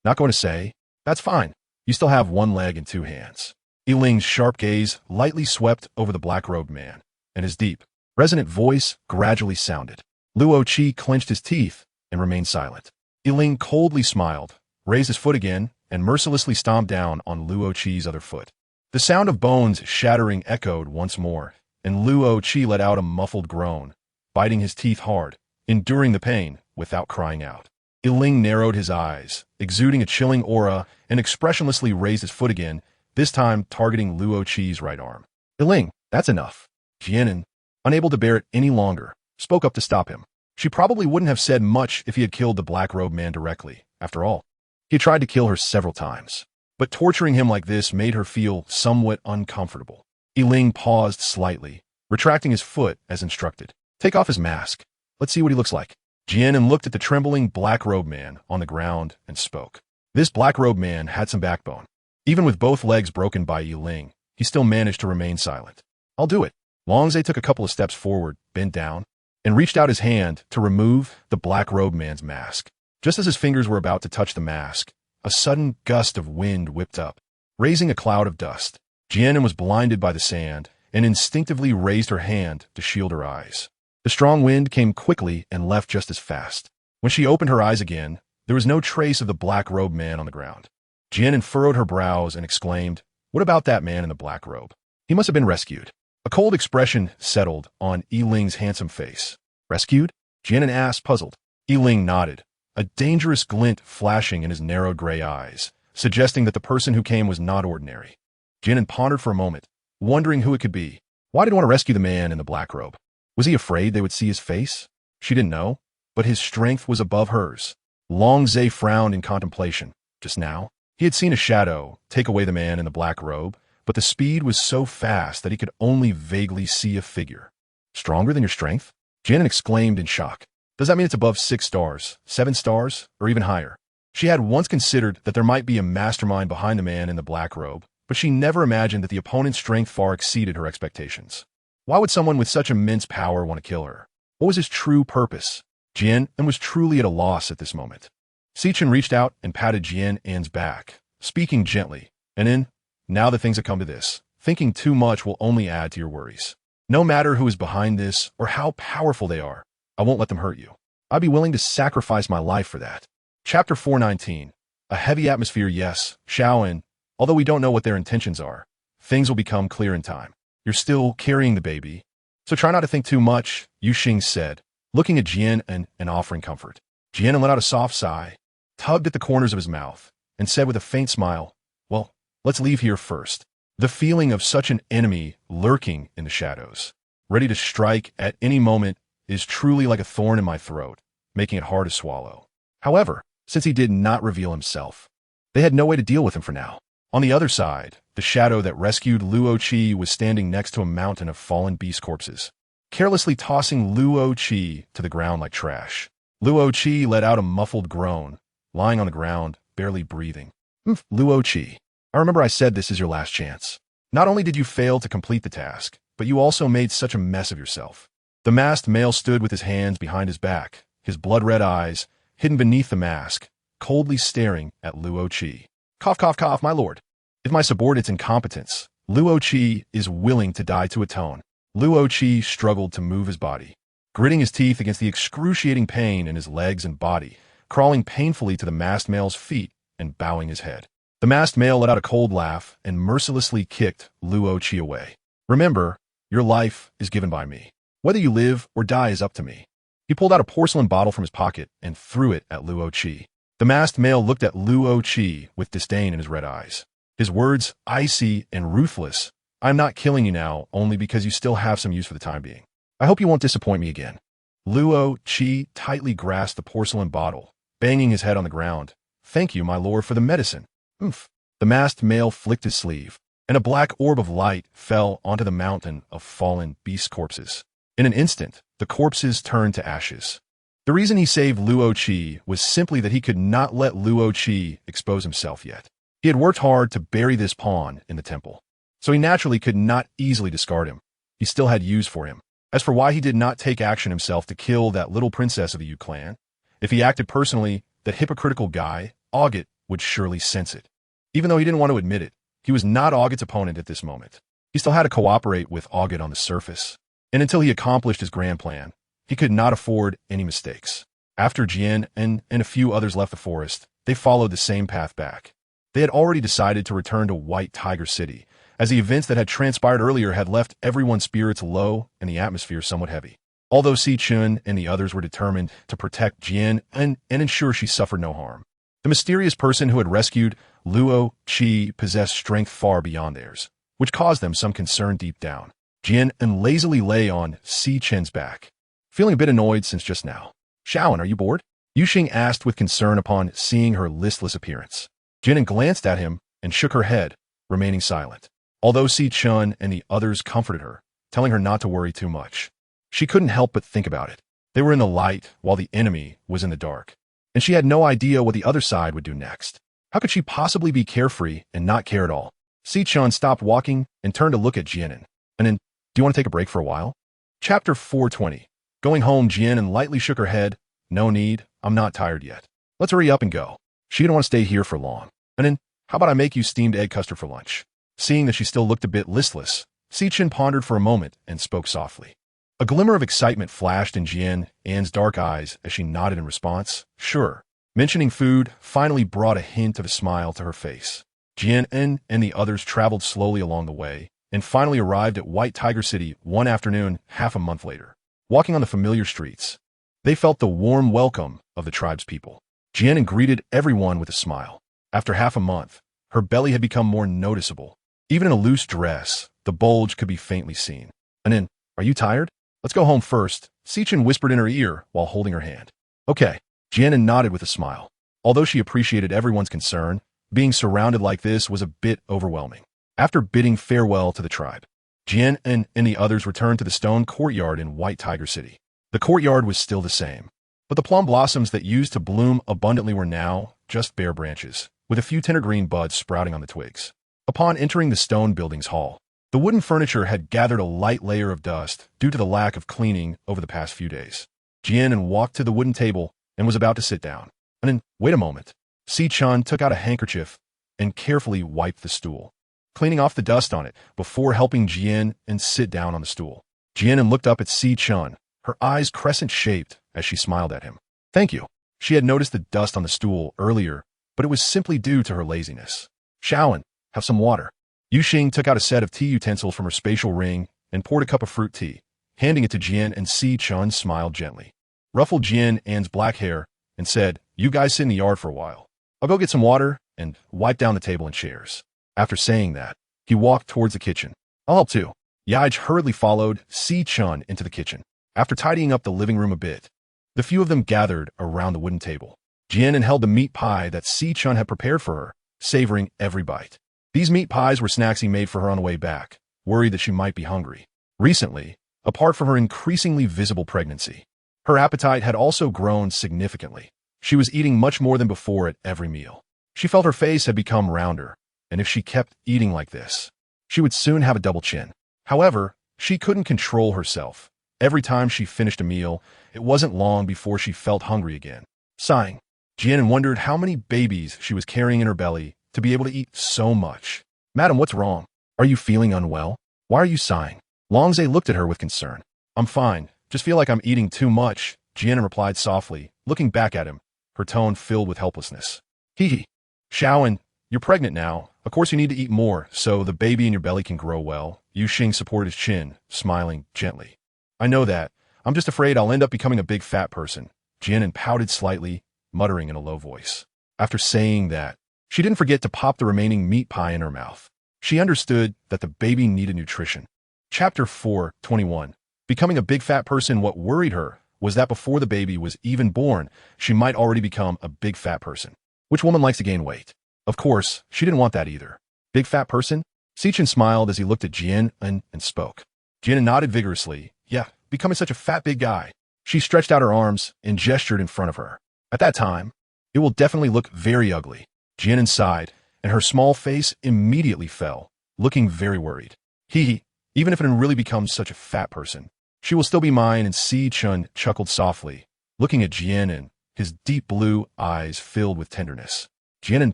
Not going to say? That's fine. You still have one leg and two hands. Yiling's sharp gaze lightly swept over the black-robed man, and his deep, resonant voice gradually sounded. Luo Qi clenched his teeth and remained silent. Yiling coldly smiled, raised his foot again, and mercilessly stomped down on Luo Qi's other foot. The sound of bones shattering echoed once more, and Luo Qi let out a muffled groan, biting his teeth hard, enduring the pain without crying out. Yiling narrowed his eyes, exuding a chilling aura, and expressionlessly raised his foot again, this time targeting Luo Qi's right arm. Yiling, that's enough. Jian An, unable to bear it any longer, spoke up to stop him. She probably wouldn't have said much if he had killed the black-robed man directly. After all, he had tried to kill her several times. But torturing him like this made her feel somewhat uncomfortable. Yiling paused slightly, retracting his foot as instructed. Take off his mask. Let's see what he looks like. Jian An looked at the trembling black-robed man on the ground and spoke. This black-robed man had some backbone. Even with both legs broken by Yiling, he still managed to remain silent. I'll do it. Longzhe took a couple of steps forward, bent down, and reached out his hand to remove the black-robed man's mask. Just as his fingers were about to touch the mask, a sudden gust of wind whipped up, raising a cloud of dust. Jian An was blinded by the sand and instinctively raised her hand to shield her eyes. The strong wind came quickly and left just as fast. When she opened her eyes again, there was no trace of the black-robed man on the ground. Jian An furrowed her brows and exclaimed, "What about that man in the black robe? He must have been rescued." A cold expression settled on Yiling's handsome face. Rescued? Jian An asked, puzzled. Yiling nodded, a dangerous glint flashing in his narrowed gray eyes, suggesting that the person who came was not ordinary. Jian An pondered for a moment, wondering who it could be. Why did he want to rescue the man in the black robe? Was he afraid they would see his face? She didn't know, but his strength was above hers. Longzhe frowned in contemplation. Just now, he had seen a shadow take away the man in the black robe, but the speed was so fast that he could only vaguely see a figure. Stronger than your strength? Jian An exclaimed in shock. Does that mean it's above 6 stars, 7 stars, or even higher? She had once considered that there might be a mastermind behind the man in the black robe, but she never imagined that the opponent's strength far exceeded her expectations. Why would someone with such immense power want to kill her? What was his true purpose? Jian An was truly at a loss at this moment. Sichin reached out and patted Jian An's back, speaking gently, and in, now that things have come to this, thinking too much will only add to your worries. No matter who is behind this or how powerful they are, I won't let them hurt you. I'd be willing to sacrifice my life for that. Chapter 4:19. A heavy atmosphere, yes, Xiao An. Although we don't know what their intentions are, things will become clear in time. You're still carrying the baby, so try not to think too much, Yu Xing said, looking at Jian An and offering comfort. Jian An let out a soft sigh, tugged at the corners of his mouth, and said with a faint smile, well, let's leave here first. The feeling of such an enemy lurking in the shadows, ready to strike at any moment, is truly like a thorn in my throat, making it hard to swallow. However, since he did not reveal himself, they had no way to deal with him for now. On the other side, the shadow that rescued Luo Qi was standing next to a mountain of fallen beast corpses, carelessly tossing Luo Qi to the ground like trash. Luo Qi let out a muffled groan, lying on the ground, barely breathing. Luo Qi, I remember I said this is your last chance. Not only did you fail to complete the task, but you also made such a mess of yourself. The masked male stood with his hands behind his back, his blood-red eyes, hidden beneath the mask, coldly staring at Luo Qi. Cough, cough, cough, my lord. If my subordinate's incompetence, Luo Qi is willing to die to atone. Luo Qi struggled to move his body, gritting his teeth against the excruciating pain in his legs and body, crawling painfully to the masked male's feet and bowing his head. The masked male let out a cold laugh and mercilessly kicked Luo Qi away. "Remember, your life is given by me. Whether you live or die is up to me." He pulled out a porcelain bottle from his pocket and threw it at Luo Qi. The masked male looked at Luo Qi with disdain in his red eyes. His words, icy and ruthless. "I'm not killing you now only because you still have some use for the time being. I hope you won't disappoint me again." Luo Qi tightly grasped the porcelain bottle, banging his head on the ground. "Thank you, my lord, for the medicine." "Oomph." The masked male flicked his sleeve, and a black orb of light fell onto the mountain of fallen beast corpses. In an instant, the corpses turned to ashes. The reason he saved Luo Qi was simply that he could not let Luo Qi expose himself yet. He had worked hard to bury this pawn in the temple, so he naturally could not easily discard him. He still had use for him. As for why he did not take action himself to kill that little princess of the Yu clan, if he acted personally, that hypocritical guy, Auget, would surely sense it. Even though he didn't want to admit it, he was not Auget's opponent at this moment. He still had to cooperate with Auget on the surface, and until he accomplished his grand plan, he could not afford any mistakes. After Jian An and a few others left the forest, they followed the same path back. They had already decided to return to White Tiger City, as the events that had transpired earlier had left everyone's spirits low and the atmosphere somewhat heavy. Although Si Chun and the others were determined to protect Jian An and ensure she suffered no harm, the mysterious person who had rescued Luo Qi possessed strength far beyond theirs, which caused them some concern deep down. Jian An lazily lay on Si Chen's back, feeling a bit annoyed since just now. "Shaoan, are you bored?" Yuxing asked with concern upon seeing her listless appearance. Jian An glanced at him and shook her head, remaining silent. Although Si Chun and the others comforted her, telling her not to worry too much, she couldn't help but think about it. They were in the light while the enemy was in the dark, and she had no idea what the other side would do next. How could she possibly be carefree and not care at all? Si Chun stopped walking and turned to look at Jian An. "And then, do you want to take a break for a while?" Chapter 420. Going home, Jian An lightly shook her head. "No need, I'm not tired yet. Let's hurry up and go." She didn't want to stay here for long. "And then, how about I make you steamed egg custard for lunch?" Seeing that she still looked a bit listless, Si Chen pondered for a moment and spoke softly. A glimmer of excitement flashed in Jian An's dark eyes as she nodded in response. "Sure." Mentioning food finally brought a hint of a smile to her face. Jian An and the others traveled slowly along the way and finally arrived at White Tiger City one afternoon half a month later. Walking on the familiar streets, they felt the warm welcome of the tribe's people. Jian An greeted everyone with a smile. After half a month, her belly had become more noticeable. Even in a loose dress, the bulge could be faintly seen. "And then, are you tired? Let's go home first," Si Chen whispered in her ear while holding her hand. "Okay." Jian An nodded with a smile. Although she appreciated everyone's concern, being surrounded like this was a bit overwhelming. After bidding farewell to the tribe, Jian An and the others returned to the stone courtyard in White Tiger City. The courtyard was still the same, but the plum blossoms that used to bloom abundantly were now just bare branches, with a few tender green buds sprouting on the twigs. Upon entering the stone building's hall, the wooden furniture had gathered a light layer of dust due to the lack of cleaning over the past few days. Jian An walked to the wooden table and was about to sit down. And then, wait a moment. Si Chun took out a handkerchief and carefully wiped the stool, cleaning off the dust on it before helping Jian An sit down on the stool. Jian An looked up at Si Chun, her eyes crescent-shaped as she smiled at him. "Thank you." She had noticed the dust on the stool earlier, but it was simply due to her laziness. "Shaoan, have some water." Yuxing took out a set of tea utensils from her spatial ring and poured a cup of fruit tea. Handing it to Jian, and Si Chun smiled gently, ruffled Jian An's black hair, and said, "You guys sit in the yard for a while. I'll go get some water and wipe down the table and chairs." After saying that, he walked towards the kitchen. "I'll help too." Yaij hurriedly followed Si Chun into the kitchen. After tidying up the living room a bit, the few of them gathered around the wooden table. Jian An held the meat pie that Si Chun had prepared for her, savoring every bite. These meat pies were snacks he made for her on the way back, worried that she might be hungry. Recently, apart from her increasingly visible pregnancy, her appetite had also grown significantly. She was eating much more than before at every meal. She felt her face had become rounder, and if she kept eating like this, she would soon have a double chin. However, she couldn't control herself. Every time she finished a meal, it wasn't long before she felt hungry again. Sighing, Jian An wondered how many babies she was carrying in her belly to be able to eat so much. "Madam, what's wrong? Are you feeling unwell? Why are you sighing?" Longzhe looked at her with concern. "I'm fine. Just feel like I'm eating too much," Jian An replied softly, looking back at him, her tone filled with helplessness. Hee hee. Xiao An, you're pregnant now. Of course you need to eat more so the baby in your belly can grow well. Yuxing supported his chin, smiling gently. I know that. I'm just afraid I'll end up becoming a big fat person. Jian An pouted slightly, muttering in a low voice. After saying that, she didn't forget to pop the remaining meat pie in her mouth. She understood that the baby needed nutrition. Chapter 4:21. Becoming a big fat person. What worried her was that before the baby was even born, she might already become a big fat person. Which woman likes to gain weight? Of course, she didn't want that either. Big fat person? Sichin smiled as he looked at Jian An and spoke. Jian An nodded vigorously. Yeah, becoming such a fat big guy. She stretched out her arms and gestured in front of her. At that time, it will definitely look very ugly. Jian An sighed, and her small face immediately fell, looking very worried. Hee hee, even if it really becomes such a fat person, she will still be mine. And Sichin chuckled softly, looking at Jian An, his deep blue eyes filled with tenderness. Jian An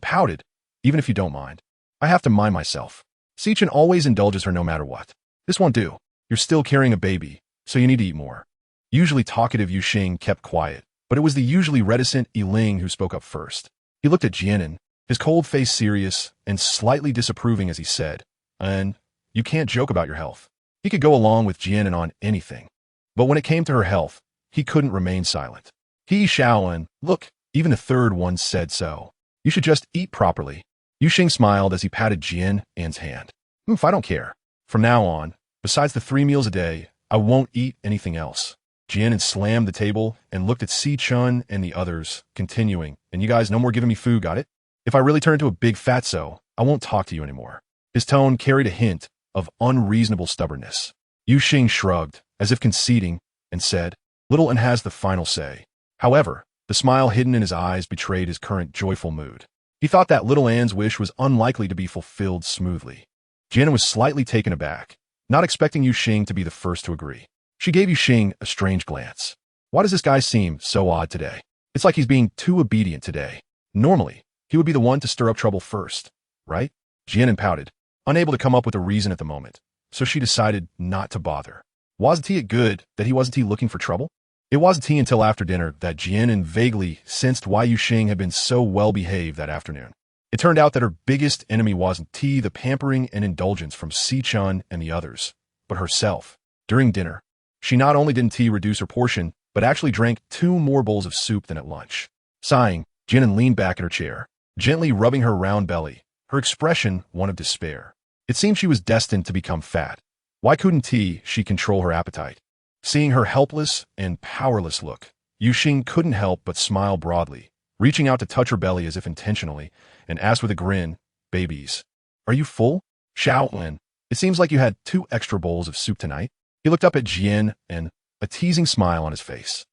pouted. Even if you don't mind, I have to mind myself. Sichin always indulges her no matter what. This won't do. You're still carrying a baby, so you need to eat more. Usually talkative Yuxing kept quiet, but it was the usually reticent Yiling who spoke up first. He looked at Jian An, his cold face serious and slightly disapproving as he said, And you can't joke about your health. He could go along with Jian An on anything. But when it came to her health, he couldn't remain silent. He Xiao An, look, even the third one said so. You should just eat properly. Yuxing smiled as he patted Jian An's hand. I don't care. From now on, besides the 3 meals a day, I won't eat anything else. Jian An slammed the table and looked at Sichin and the others, continuing, And you guys no more giving me food, got it? If I really turn into a big fatso, I won't talk to you anymore. His tone carried a hint of unreasonable stubbornness. Yuxing shrugged, as if conceding, and said, Little An has the final say. However, the smile hidden in his eyes betrayed his current joyful mood. He thought that Little An's wish was unlikely to be fulfilled smoothly. Jian An was slightly taken aback, not expecting Yuxing to be the first to agree. She gave Yuxing a strange glance. Why does this guy seem so odd today? It's like he's being too obedient today. Normally, he would be the one to stir up trouble first, right? Jian An pouted, unable to come up with a reason at the moment, so she decided not to bother. Wasn't it good that he wasn't looking for trouble? It wasn't until after dinner that Jian An vaguely sensed why Yuxing had been so well-behaved that afternoon. It turned out that her biggest enemy wasn't the pampering and indulgence from Sichin and the others, but herself. During dinner, she not only didn't reduce her portion, but actually drank 2 more bowls of soup than at lunch. Sighing, Jian An leaned back in her chair, gently rubbing her round belly, her expression one of despair. It seemed she was destined to become fat. Why couldn't she control her appetite? Seeing her helpless and powerless look, Yuxing couldn't help but smile broadly, reaching out to touch her belly as if intentionally, and asked with a grin, Babies, are you full? Xiao An, it seems like you had 2 extra bowls of soup tonight. He looked up at Jian An, a teasing smile on his face.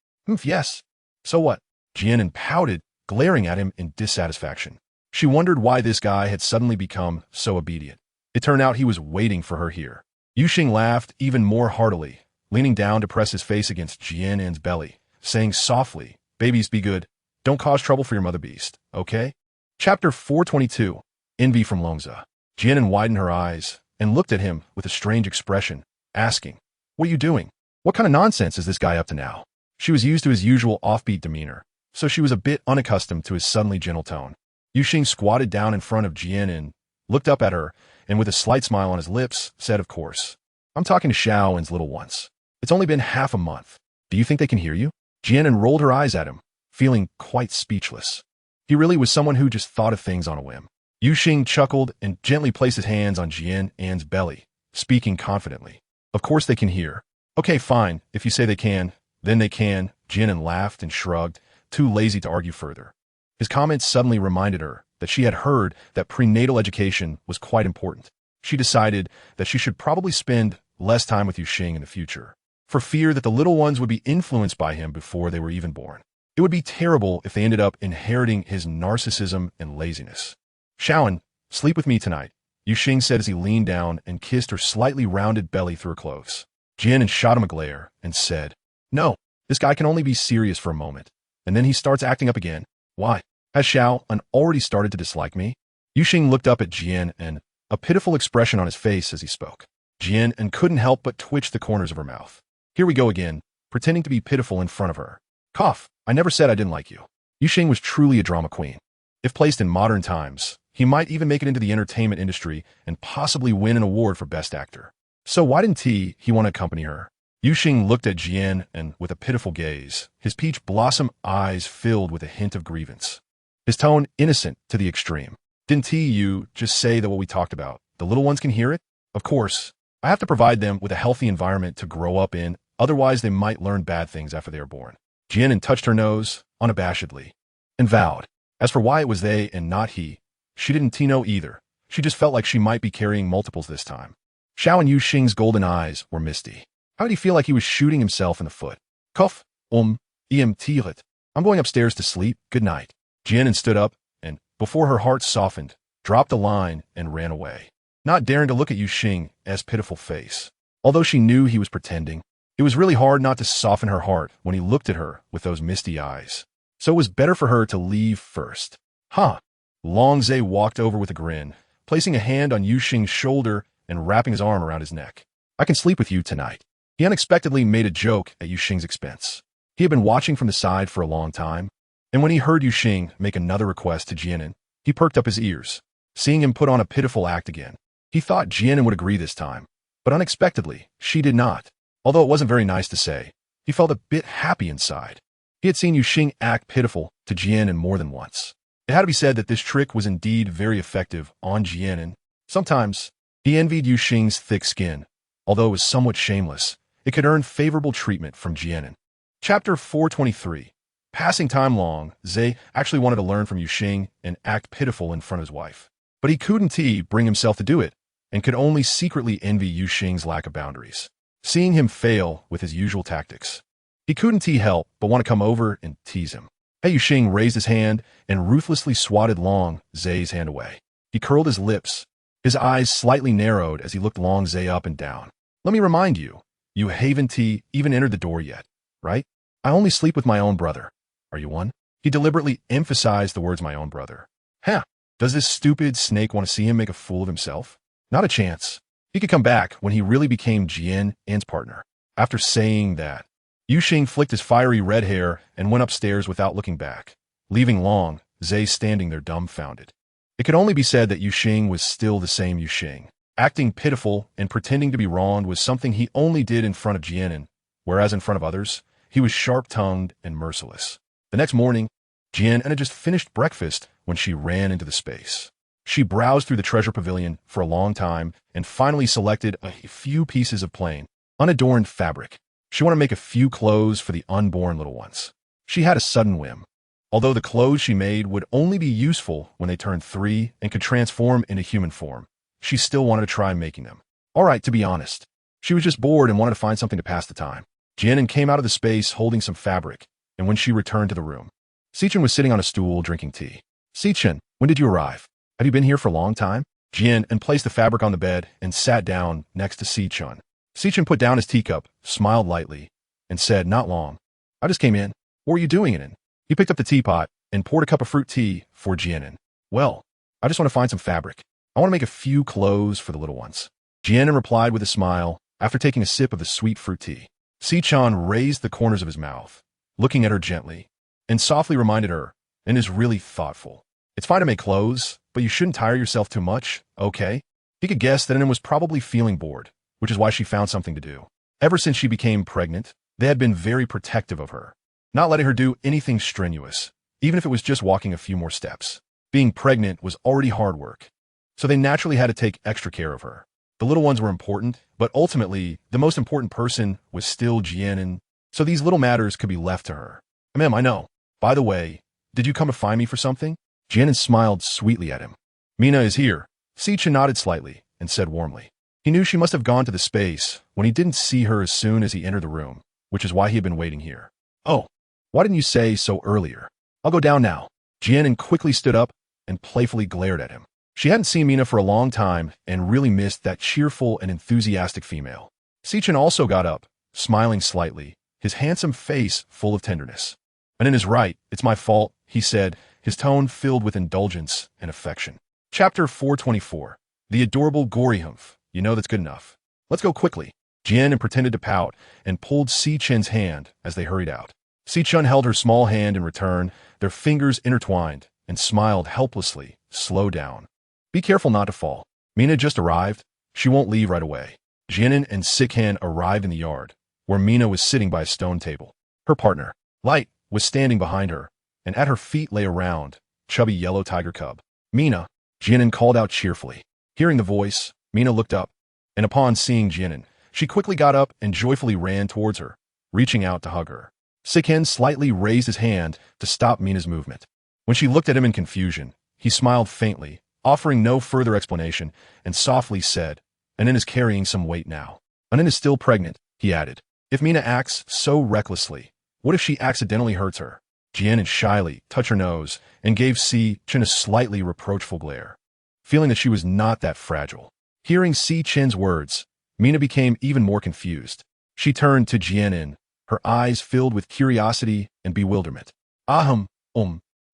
Yes. So what? Jian An pouted, glaring at him in dissatisfaction. She wondered why this guy had suddenly become so obedient. It turned out he was waiting for her here. Yuxing laughed even more heartily, leaning down to press his face against Jian An's belly, saying softly, Babies, be good. Don't cause trouble for your mother beast, okay? Chapter 4:22. Envy from Longza. Jian An widened her eyes and looked at him with a strange expression, asking, What are you doing? What kind of nonsense is this guy up to now? She was used to his usual offbeat demeanor, so she was a bit unaccustomed to his suddenly gentle tone. Yuxing squatted down in front of Jian An, looked up at her, and with a slight smile on his lips, said, Of course. I'm talking to Xiao An's little ones. It's only been half a month. Do you think they can hear you? Jian An rolled her eyes at him, feeling quite speechless. He really was someone who just thought of things on a whim. Yuxing chuckled and gently placed his hands on Jian An's belly, speaking confidently. Of course they can hear. Okay, fine. If you say they can, then they can. Jian An laughed and shrugged, too lazy to argue further. His comments suddenly reminded her that she had heard that prenatal education was quite important. She decided that she should probably spend less time with Yuxing in the future, for fear that the little ones would be influenced by him before they were even born. It would be terrible if they ended up inheriting his narcissism and laziness. Xiao An, sleep with me tonight, Yuxing said as he leaned down and kissed her slightly rounded belly through her clothes. Jian An shot him a glare and said, No, this guy can only be serious for a moment, and then he starts acting up again. Why? Has Xiao An already started to dislike me? Yuxing looked up at Jian An, a pitiful expression on his face as he spoke. Jian An couldn't help but twitch the corners of her mouth. Here we go again, pretending to be pitiful in front of her. Cough, I never said I didn't like you. Yuxing was truly a drama queen. If placed in modern times, he might even make it into the entertainment industry and possibly win an award for Best Actor. So why didn't he want to accompany her? Yuxing looked at Jian An with a pitiful gaze, his peach blossom eyes filled with a hint of grievance. His tone innocent to the extreme. Didn't you just say that what we talked about, the little ones can hear it? Of course, I have to provide them with a healthy environment to grow up in, otherwise they might learn bad things after they are born. Jian An touched her nose, unabashedly, and vowed. As for why it was they and not he, she didn't know either. She just felt like she might be carrying multiples this time. Xiao and Yuxing's golden eyes were misty. How did he feel like he was shooting himself in the foot? Cuff, tiret. I'm going upstairs to sleep. Good night. Jian An stood up and, before her heart softened, dropped a line and ran away, not daring to look at Yuxing's pitiful face. Although she knew he was pretending, it was really hard not to soften her heart when he looked at her with those misty eyes. So it was better for her to leave first. Huh. Long Zhe walked over with a grin, placing a hand on Yuxing's shoulder and wrapping his arm around his neck. I can sleep with you tonight. He unexpectedly made a joke at Yuxing's expense. He had been watching from the side for a long time, and when he heard Yuxing make another request to Jian An, he perked up his ears, seeing him put on a pitiful act again. He thought Jian An would agree this time, but unexpectedly, she did not. Although it wasn't very nice to say, he felt a bit happy inside. He had seen Yuxing act pitiful to Jian An more than once. It had to be said that this trick was indeed very effective on Jian An. Sometimes, he envied Yuxing's thick skin. Although it was somewhat shameless, it could earn favorable treatment from Jian An. Chapter 423. Passing time long, Zhe actually wanted to learn from Yuxing and act pitiful in front of his wife. But he couldn't bring himself to do it, and could only secretly envy Yuxing's lack of boundaries, seeing him fail with his usual tactics. He couldn't help but want to come over and tease him. Hey, Yuxing raised his hand and ruthlessly swatted Long Zhe's hand away. He curled his lips. His eyes slightly narrowed as he looked Long Zhe up and down. Let me remind you, you haven't even entered the door yet, right? I only sleep with my own brother. Are you one? He deliberately emphasized the words my own brother. Huh, does this stupid snake want to see him make a fool of himself? Not a chance. He could come back when he really became Jian An's partner. After saying that, Yuxing flicked his fiery red hair and went upstairs without looking back, leaving Long Zhe standing there dumbfounded. It could only be said that Yuxing was still the same Yuxing. Acting pitiful and pretending to be wronged was something he only did in front of Jian An, whereas in front of others, he was sharp-tongued and merciless. The next morning, Jian An had just finished breakfast when she ran into the space. She browsed through the treasure pavilion for a long time and finally selected a few pieces of plain, unadorned fabric. She wanted to make a few clothes for the unborn little ones. She had a sudden whim. Although the clothes she made would only be useful when they turned 3 and could transform into human form, she still wanted to try making them. All right, to be honest, she was just bored and wanted to find something to pass the time. Jian An came out of the space holding some fabric, and when she returned to the room, Sichen was sitting on a stool drinking tea. Sichen, when did you arrive? Have you been here for a long time? Jian An placed the fabric on the bed and sat down next to Sichen. Sichen put down his teacup, smiled lightly, and said, not long. I just came in. What were you doing it in? He picked up the teapot and poured a cup of fruit tea for Jian An. Well, I just want to find some fabric. I want to make a few clothes for the little ones. Jian An replied with a smile after taking a sip of the sweet fruit tea. Sichen raised the corners of his mouth, looking at her gently, and softly reminded her, and is really thoughtful. It's fine to make clothes, but you shouldn't tire yourself too much, okay? He could guess that An was probably feeling bored, which is why she found something to do. Ever since she became pregnant, they had been very protective of her, not letting her do anything strenuous, even if it was just walking a few more steps. Being pregnant was already hard work, so they naturally had to take extra care of her. The little ones were important, but ultimately, the most important person was still Jian An, so these little matters could be left to her. Ma'am, I know. By the way, did you come to find me for something? Jian An smiled sweetly at him. Mina is here. Sichen nodded slightly and said warmly. He knew she must have gone to the space when he didn't see her as soon as he entered the room, which is why he had been waiting here. Oh, why didn't you say so earlier? I'll go down now. Jian An quickly stood up and playfully glared at him. She hadn't seen Mina for a long time and really missed that cheerful and enthusiastic female. Sichen also got up, smiling slightly, his handsome face full of tenderness. An is right, it's my fault, he said, his tone filled with indulgence and affection. Chapter 424. The adorable Goryhumph. You know that's good enough. Let's go quickly. Jian An pretended to pout and pulled Sichen's hand as they hurried out. Si-chun held her small hand in return, their fingers intertwined, and smiled helplessly. Slow down. Be careful not to fall. Mina just arrived. She won't leave right away. Jian An and Sikhan arrived in the yard, where Mina was sitting by a stone table. Her partner, Light, was standing behind her, and at her feet lay a round, chubby yellow tiger cub. Mina, Jian An called out cheerfully. Hearing the voice, Mina looked up, and upon seeing Jian An, she quickly got up and joyfully ran towards her, reaching out to hug her. Sikhan slightly raised his hand to stop Mina's movement. When she looked at him in confusion, he smiled faintly, offering no further explanation, and softly said, Anin is carrying some weight now. Anin is still pregnant, he added. If Mina acts so recklessly, what if she accidentally hurts her? Jian An shyly touched her nose and gave Si-chun a slightly reproachful glare, feeling that she was not that fragile. Hearing Si-chun's words, Mina became even more confused. She turned to Jian An, her eyes filled with curiosity and bewilderment.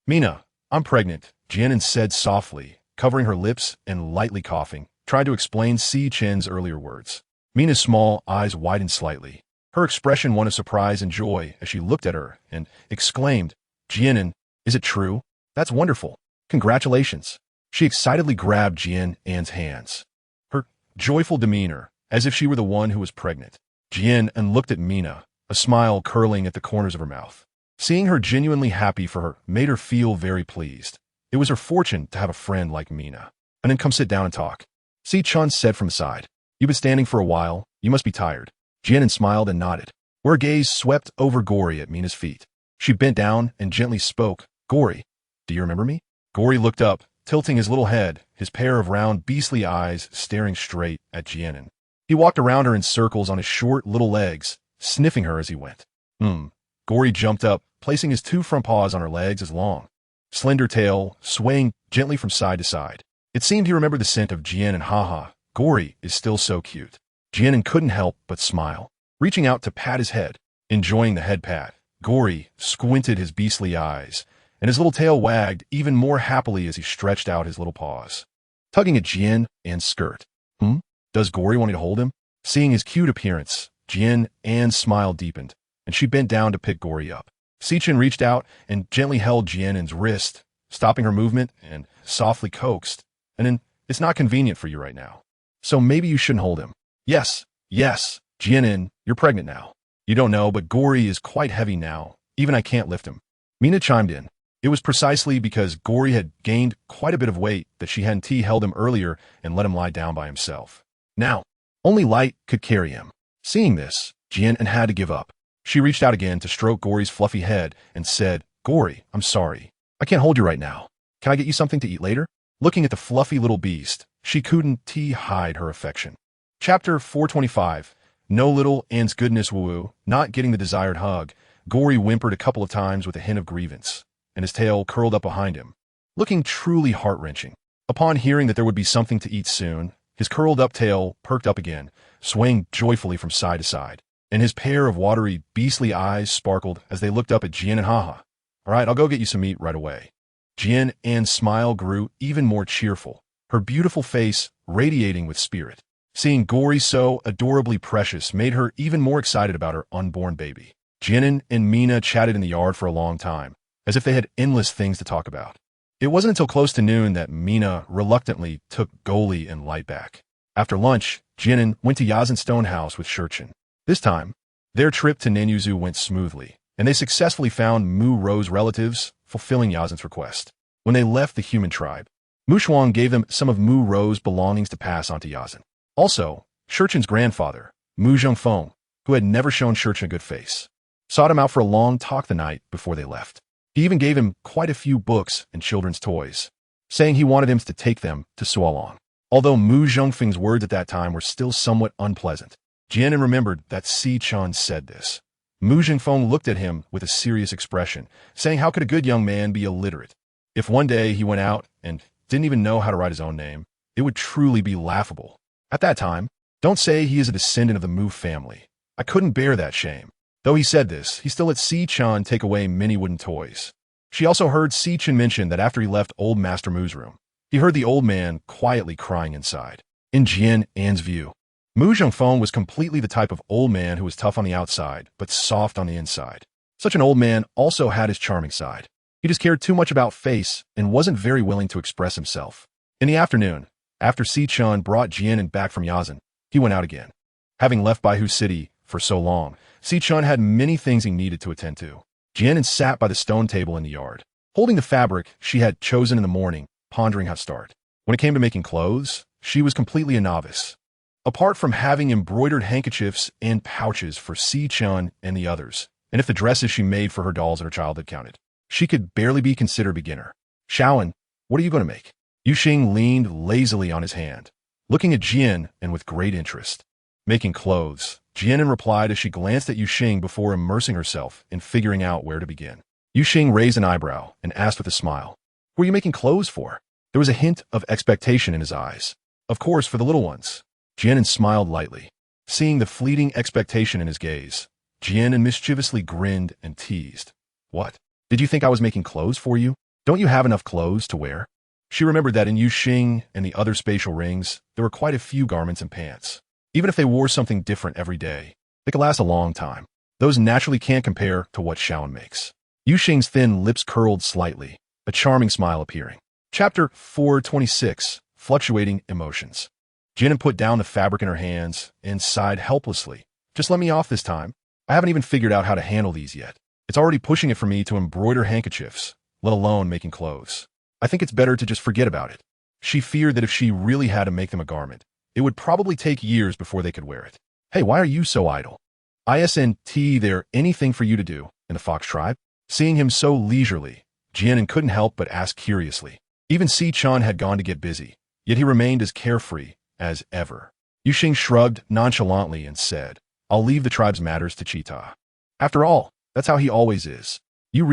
Mina, I'm pregnant, Jian An said softly, covering her lips and lightly coughing, tried to explain Si-chun's earlier words. Mina's small eyes widened slightly, her expression one of surprise and joy as she looked at her and exclaimed, Jian An, is it true? That's wonderful. Congratulations. She excitedly grabbed Jian An's hands, her joyful demeanor, as if she were the one who was pregnant. Jian An looked at Mina, a smile curling at the corners of her mouth. Seeing her genuinely happy for her made her feel very pleased. It was her fortune to have a friend like Mina. And then come sit down and talk. Si-chun said from the side. You've been standing for a while. You must be tired. Jian An smiled and nodded. Her gaze swept over Gory at Mina's feet. She bent down and gently spoke. Gory, do you remember me? Gory looked up, tilting his little head, his pair of round beastly eyes staring straight at Jian An. He walked around her in circles on his short little legs, sniffing her as he went. Gory jumped up, placing his two front paws on her legs as long, slender tail swaying gently from side to side. It seemed he remembered the scent of Jian An. Haha, Gory is still so cute. Jian An couldn't help but smile, reaching out to pat his head. Enjoying the head pat, Gory squinted his beastly eyes, and his little tail wagged even more happily as he stretched out his little paws, tugging at Jian An's skirt. Does Gory want me to hold him? Seeing his cute appearance, Jian An's smile deepened, and she bent down to pick Gory up. Si-chun reached out and gently held Jian An's wrist, stopping her movement, and softly coaxed. And then, it's not convenient for you right now, so maybe you shouldn't hold him. Yes, Jian An, you're pregnant now. You don't know, but Gory is quite heavy now. Even I can't lift him. Mina chimed in. It was precisely because Gory had gained quite a bit of weight that she hadn't held him earlier and let him lie down by himself. Now, only Light could carry him. Seeing this, Jian An had to give up. She reached out again to stroke Gory's fluffy head and said, Gory, I'm sorry. I can't hold you right now. Can I get you something to eat later? Looking at the fluffy little beast, she couldn't hide her affection. Chapter 425. No little An's goodness woo-woo, not getting the desired hug. Gory whimpered a couple of times with a hint of grievance, and his tail curled up behind him, looking truly heart-wrenching. Upon hearing that there would be something to eat soon, his curled-up tail perked up again, swaying joyfully from side to side, and his pair of watery, beastly eyes sparkled as they looked up at Jian An. Haha. All right, I'll go get you some meat right away. Jian An's smile grew even more cheerful, her beautiful face radiating with spirit. Seeing Gory so adorably precious made her even more excited about her unborn baby. Jian An and Mina chatted in the yard for a long time, as if they had endless things to talk about. It wasn't until close to noon that Mina reluctantly took Goly and Light back. After lunch, Jian An went to Eyesand stone house with Shurchen. This time, their trip to Nenyuzu went smoothly, and they successfully found Mu Ro's relatives, fulfilling Eyesand's request. When they left the human tribe, Mu Shuang gave them some of Mu Ro's belongings to pass on to Eyesand. Also, Shurchen's grandfather, Mu Zhongfeng, who had never shown Shurchen a good face, sought him out for a long talk the night before they left. He even gave him quite a few books and children's toys, saying he wanted him to take them to Suolong. Although Mu Zhongfeng's words at that time were still somewhat unpleasant, Jian An remembered that Si-chun said this. Mu Zhongfeng looked at him with a serious expression, saying how could a good young man be illiterate? If one day he went out and didn't even know how to write his own name, it would truly be laughable. At that time, don't say he is a descendant of the Mu family. I couldn't bear that shame. Though he said this, he still let Si-chun take away many wooden toys. She also heard Si-chun mention that after he left old Master Mu's room, he heard the old man quietly crying inside. In Jian An's view, Mu Zhongfeng was completely the type of old man who was tough on the outside, but soft on the inside. Such an old man also had his charming side. He just cared too much about face and wasn't very willing to express himself. In the afternoon, after Si-chun brought Jian An back from Eyesand, he went out again. Having left Baihu City for so long, Si-chun had many things he needed to attend to. Jian An sat by the stone table in the yard, holding the fabric she had chosen in the morning, pondering how to start. When it came to making clothes, she was completely a novice. Apart from having embroidered handkerchiefs and pouches for Si-chun and the others, and if the dresses she made for her dolls in her childhood counted, she could barely be considered a beginner. Xiaoan, what are you going to make? Yuxing leaned lazily on his hand, looking at Jian An with great interest. Making clothes, Jian An replied as she glanced at Yuxing before immersing herself in figuring out where to begin. Yuxing raised an eyebrow and asked with a smile, "Who are you making clothes for?" There was a hint of expectation in his eyes. "Of course, for the little ones." Jian An smiled lightly. Seeing the fleeting expectation in his gaze, Jian An mischievously grinned and teased. "What? Did you think I was making clothes for you? Don't you have enough clothes to wear?" She remembered that in Yuxing and the other spatial rings, there were quite a few garments and pants. Even if they wore something different every day, they could last a long time. Those naturally can't compare to what Xiaoan makes. Yuxing's thin lips curled slightly, a charming smile appearing. Chapter 426, Fluctuating Emotions. Jian An put down the fabric in her hands and sighed helplessly. "Just let me off this time. I haven't even figured out how to handle these yet. It's already pushing it for me to embroider handkerchiefs, let alone making clothes. I think it's better to just forget about it." She feared that if she really had to make them a garment, it would probably take years before they could wear it. "Hey, why are you so idle? Isn't there anything for you to do in the fox tribe?" Seeing him so leisurely, Jian An couldn't help but ask curiously. Even Si-chun had gone to get busy, yet he remained as carefree as ever. Yuxing shrugged nonchalantly and said, "I'll leave the tribe's matters to Cheetah. After all, that's how he always is. You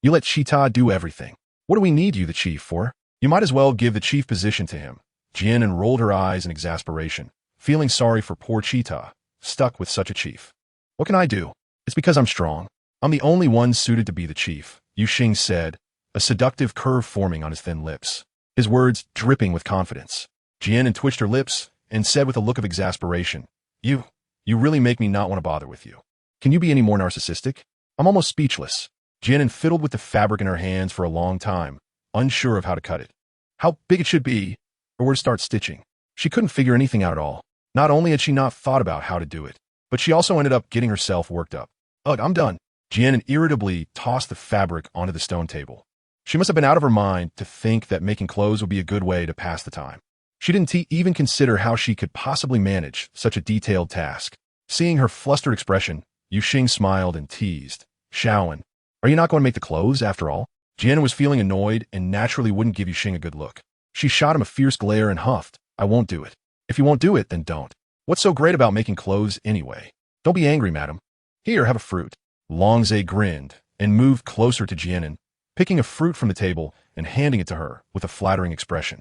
let Cheetah do everything. What do we need you, the chief, for? You might as well give the chief position to him." Jian An rolled her eyes in exasperation, feeling sorry for poor Cheetah, stuck with such a chief. "What can I do? It's because I'm strong. I'm the only one suited to be the chief," Yuxing said, a seductive curve forming on his thin lips, his words dripping with confidence. Jian An twitched her lips and said with a look of exasperation, You really make me not want to bother with you. Can you be any more narcissistic? I'm almost speechless." Jian An fiddled with the fabric in her hands for a long time, unsure of how to cut it, how big it should be, or where to start stitching. She couldn't figure anything out at all. Not only had she not thought about how to do it, but she also ended up getting herself worked up. "Ugh, I'm done." Jian An irritably tossed the fabric onto the stone table. She must have been out of her mind to think that making clothes would be a good way to pass the time. She didn't even consider how she could possibly manage such a detailed task. Seeing her flustered expression, Yuxing smiled and teased, "Xiaoan, are you not going to make the clothes after all?" Jian An was feeling annoyed and naturally wouldn't give Yuxing a good look. She shot him a fierce glare and huffed, "I won't do it. If you won't do it, then don't. What's so great about making clothes anyway? Don't be angry, madam. Here, have a fruit." Longzhe grinned and moved closer to Jian An, picking a fruit from the table and handing it to her with a flattering expression.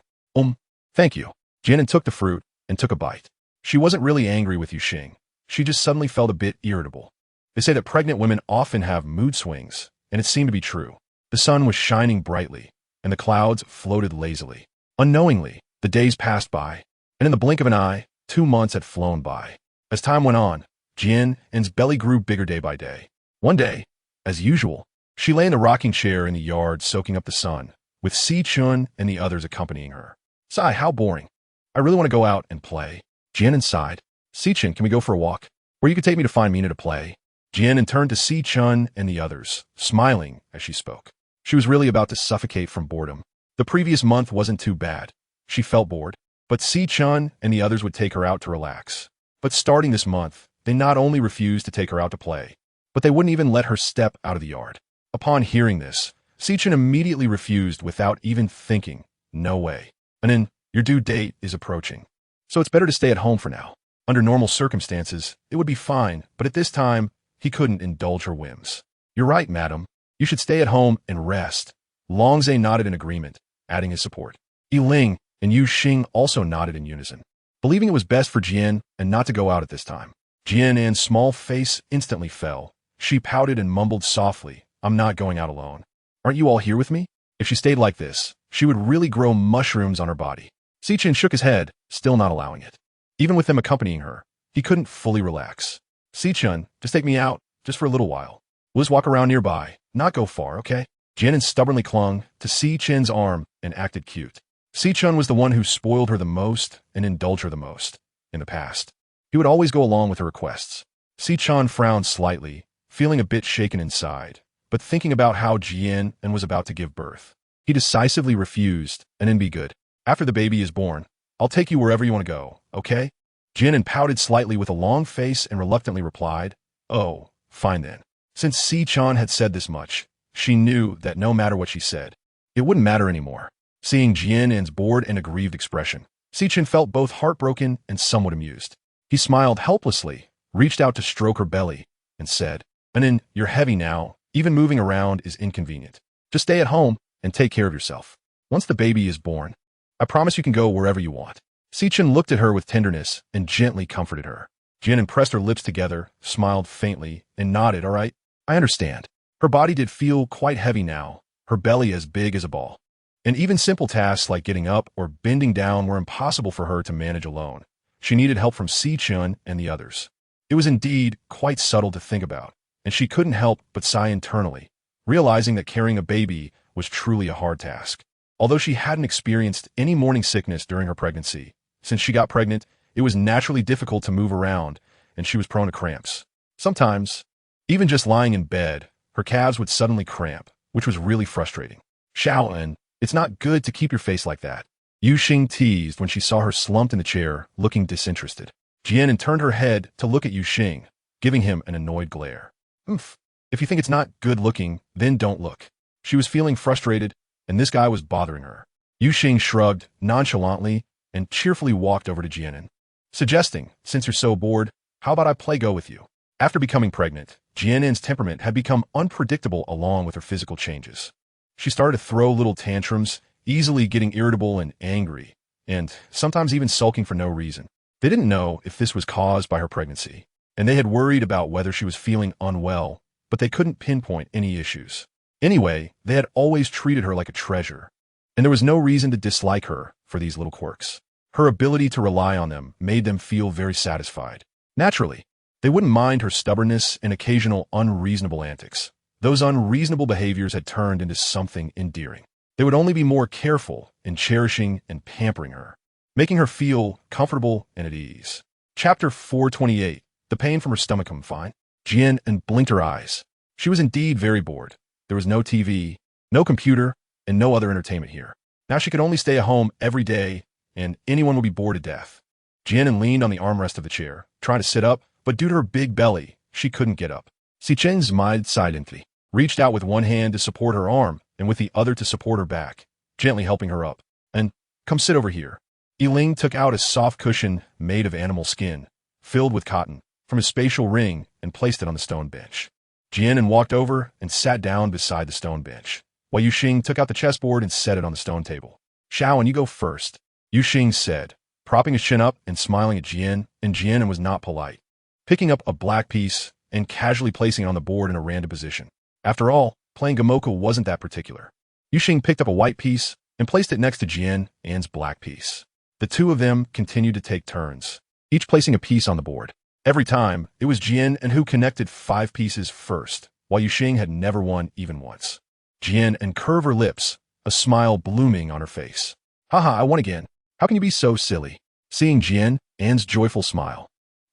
Thank you." Jian An took the fruit and took a bite. She wasn't really angry with Yuxing. She just suddenly felt a bit irritable. They say that pregnant women often have mood swings, and it seemed to be true. The sun was shining brightly, and the clouds floated lazily. Unknowingly, the days passed by, and in the blink of an eye, 2 months had flown by. As time went on, Jian An's belly grew bigger day by day. One day, as usual, she lay in the rocking chair in the yard soaking up the sun, with Si-chun and the others accompanying her. "Sigh, how boring. I really want to go out and play." Jian An sighed. "Si-chun, can we go for a walk? Or you could take me to find Mina to play." Jian An turned to Si-chun and the others, smiling as she spoke. She was really about to suffocate from boredom. The previous month wasn't too bad. She felt bored, but Si-chun and the others would take her out to relax. But starting this month, they not only refused to take her out to play, but they wouldn't even let her step out of the yard. Upon hearing this, Si-chun immediately refused without even thinking, "No way. And then, your due date is approaching. So it's better to stay at home for now." Under normal circumstances, it would be fine, but at this time, he couldn't indulge her whims. "You're right, madam. You should stay at home and rest." Longzhe nodded in agreement, adding his support. Yiling and Yuxing also nodded in unison, believing it was best for Jian An not to go out at this time. Jian An's small face instantly fell. She pouted and mumbled softly, "I'm not going out alone. Aren't you all here with me?" If she stayed like this, she would really grow mushrooms on her body. Si-chun shook his head, still not allowing it. Even with them accompanying her, he couldn't fully relax. "Si-chun, just take me out, just for a little while." We'll just walk around nearby, not go far, okay? Jian An stubbornly clung to Si Chen's arm and acted cute. Si Chen was the one who spoiled her the most and indulged her the most in the past. He would always go along with her requests. Si Chen frowned slightly, feeling a bit shaken inside, but thinking about how Jian An was about to give birth. He decisively refused, and then be good. After the baby is born, I'll take you wherever you want to go, okay? Jian An pouted slightly with a long face and reluctantly replied, oh, fine then. Since Si Chen had said this much, she knew that no matter what she said, it wouldn't matter anymore. Seeing Jian An's bored and aggrieved expression, Si Chen felt both heartbroken and somewhat amused. He smiled helplessly, reached out to stroke her belly, and said, An, you're heavy now. Even moving around is inconvenient. Just stay at home and take care of yourself. Once the baby is born, I promise you can go wherever you want. Si Chen looked at her with tenderness and gently comforted her. Jian An pressed her lips together, smiled faintly, and nodded, all right, I understand. Her body did feel quite heavy now, her belly as big as a ball. And even simple tasks like getting up or bending down were impossible for her to manage alone. She needed help from Si Chen and the others. It was indeed quite subtle to think about, and she couldn't help but sigh internally, realizing that carrying a baby was truly a hard task. Although she hadn't experienced any morning sickness during her pregnancy, since she got pregnant, it was naturally difficult to move around, and she was prone to cramps. Sometimes, even just lying in bed, her calves would suddenly cramp, which was really frustrating. An, it's not good to keep your face like that. Yu Xing teased when she saw her slumped in the chair, looking disinterested. Jian An turned her head to look at Yu Xing, giving him an annoyed glare. If you think it's not good looking, then don't look. She was feeling frustrated, and this guy was bothering her. Yu Xing shrugged nonchalantly and cheerfully walked over to Jian An, suggesting, since you're so bored, how about I play go with you? After becoming pregnant, Jian An's temperament had become unpredictable along with her physical changes. She started to throw little tantrums, easily getting irritable and angry, and sometimes even sulking for no reason. They didn't know if this was caused by her pregnancy, and they had worried about whether she was feeling unwell, but they couldn't pinpoint any issues. Anyway, they had always treated her like a treasure, and there was no reason to dislike her for these little quirks. Her ability to rely on them made them feel very satisfied. Naturally, they wouldn't mind her stubbornness and occasional unreasonable antics. Those unreasonable behaviors had turned into something endearing. They would only be more careful in cherishing and pampering her, making her feel comfortable and at ease. Chapter 428. The pain from her stomach come fine. Jian An blinked her eyes. She was indeed very bored. There was no TV, no computer, and no other entertainment here. Now she could only stay at home every day, and anyone would be bored to death. Jian An leaned on the armrest of the chair, trying to sit up, but due to her big belly, she couldn't get up. Si Chen smiled silently, reached out with one hand to support her arm and with the other to support her back, gently helping her up. And, come sit over here. Yiling took out a soft cushion made of animal skin, filled with cotton, from his spatial ring and placed it on the stone bench. Jian An walked over and sat down beside the stone bench, while Yu Xing took out the chessboard and set it on the stone table. An, you go first, Yu Xing said, propping his chin up and smiling at Jian, and Jian An was not polite, picking up a black piece and casually placing it on the board in a random position. After all, playing Gamoku wasn't that particular. Yu Xing picked up a white piece and placed it next to Jian An's black piece. The two of them continued to take turns, each placing a piece on the board. Every time, it was Jian An who connected 5 pieces first, while Yu Xing had never won even once. Jian An curved her lips, a smile blooming on her face. Haha, I won again. How can you be so silly? Seeing Jian An's joyful smile,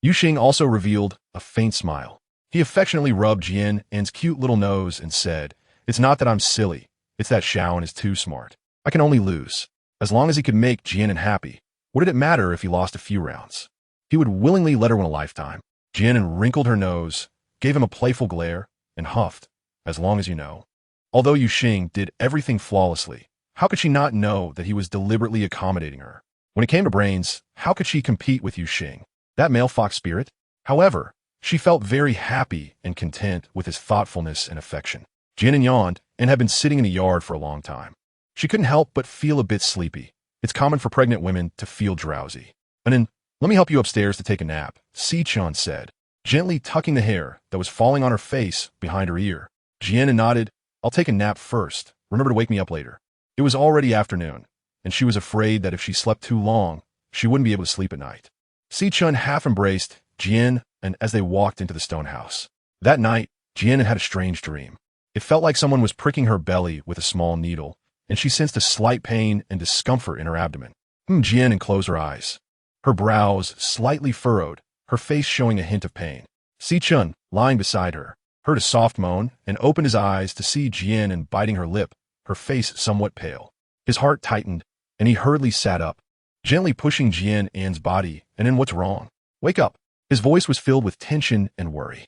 Yu Xing also revealed a faint smile. He affectionately rubbed Jian An's cute little nose and said, It's not that I'm silly, it's that An is too smart. I can only lose. As long as he could make Jian An happy, what did it matter if he lost a few rounds? He would willingly let her win a lifetime. Jian An wrinkled her nose, gave him a playful glare, and huffed, as long as you know. Although Yu Xing did everything flawlessly, how could she not know that he was deliberately accommodating her? When it came to brains, how could she compete with Yu Xing, that male fox spirit? However, she felt very happy and content with his thoughtfulness and affection. Jian An yawned and had been sitting in the yard for a long time. She couldn't help but feel a bit sleepy. It's common for pregnant women to feel drowsy. And then, let me help you upstairs to take a nap, Si Chen said, gently tucking the hair that was falling on her face behind her ear. Jian An nodded. I'll take a nap first. Remember to wake me up later. It was already afternoon, and she was afraid that if she slept too long, she wouldn't be able to sleep at night. Si Chen half embraced Jian An as they walked into the stone house. That night, Jian An had a strange dream. It felt like someone was pricking her belly with a small needle, and she sensed a slight pain and discomfort in her abdomen. Jian An closed her eyes. Her brows slightly furrowed, her face showing a hint of pain. Si-chun, lying beside her, heard a soft moan and opened his eyes to see Jian An biting her lip, her face somewhat pale. His heart tightened, and he hurriedly sat up, gently pushing Jian An's body, and then what's wrong? Wake up. His voice was filled with tension and worry.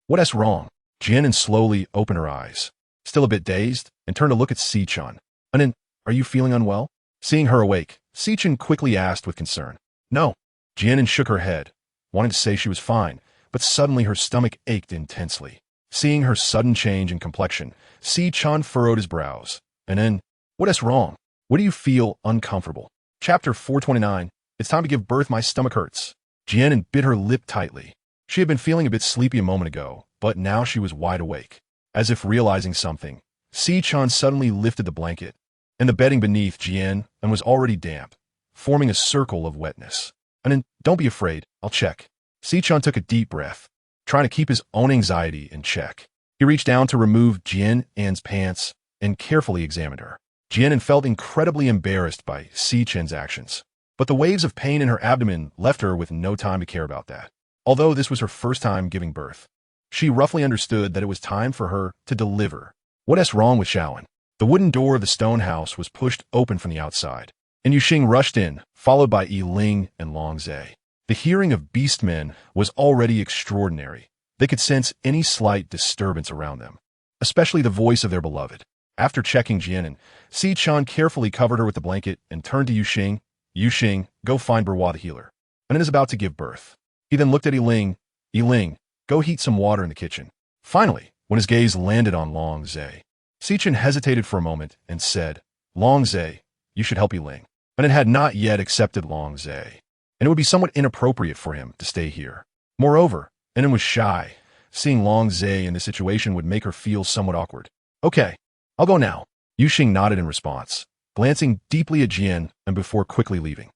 What's wrong? Jian An slowly opened her eyes, still a bit dazed, and turned to look at Si-chun. An, are you feeling unwell? Seeing her awake, Si-chun quickly asked with concern. No. Jian An shook her head, wanting to say she was fine, but suddenly her stomach ached intensely. Seeing her sudden change in complexion, Si-chun furrowed his brows. And then, what's wrong? What do you feel uncomfortable? Chapter 429, It's time to give birth, my stomach hurts. Jian An bit her lip tightly. She had been feeling a bit sleepy a moment ago, but now she was wide awake. As if realizing something, Si-chun suddenly lifted the blanket, and the bedding beneath Jian An was already damp, forming a circle of wetness. And then, don't be afraid, I'll check. Si-chun took a deep breath, trying to keep his own anxiety in check. He reached down to remove Jian An's pants and carefully examined her. Jian An felt incredibly embarrassed by Si-chun's actions, but the waves of pain in her abdomen left her with no time to care about that. Although this was her first time giving birth, she roughly understood that it was time for her to deliver. What's wrong with Xiaoan? The wooden door of the stone house was pushed open from the outside, and Yuxing rushed in, followed by Yiling and Long Zhe. The hearing of beastmen was already extraordinary. They could sense any slight disturbance around them, especially the voice of their beloved. After checking Jian An, Si-chun carefully covered her with the blanket and turned to Yuxing. Yuxing, go find Berhua the healer. An is about to give birth. He then looked at Yiling. Yiling, go heat some water in the kitchen. Finally, when his gaze landed on Long Zhe, Si-chun hesitated for a moment and said, Long Zhe, you should help Yiling. An had not yet accepted Long Zhe, and it would be somewhat inappropriate for him to stay here. Moreover, An was shy. Seeing Long Zhe in this situation would make her feel somewhat awkward. Okay, I'll go now. Yuxing nodded in response, glancing deeply at Jian An before quickly leaving.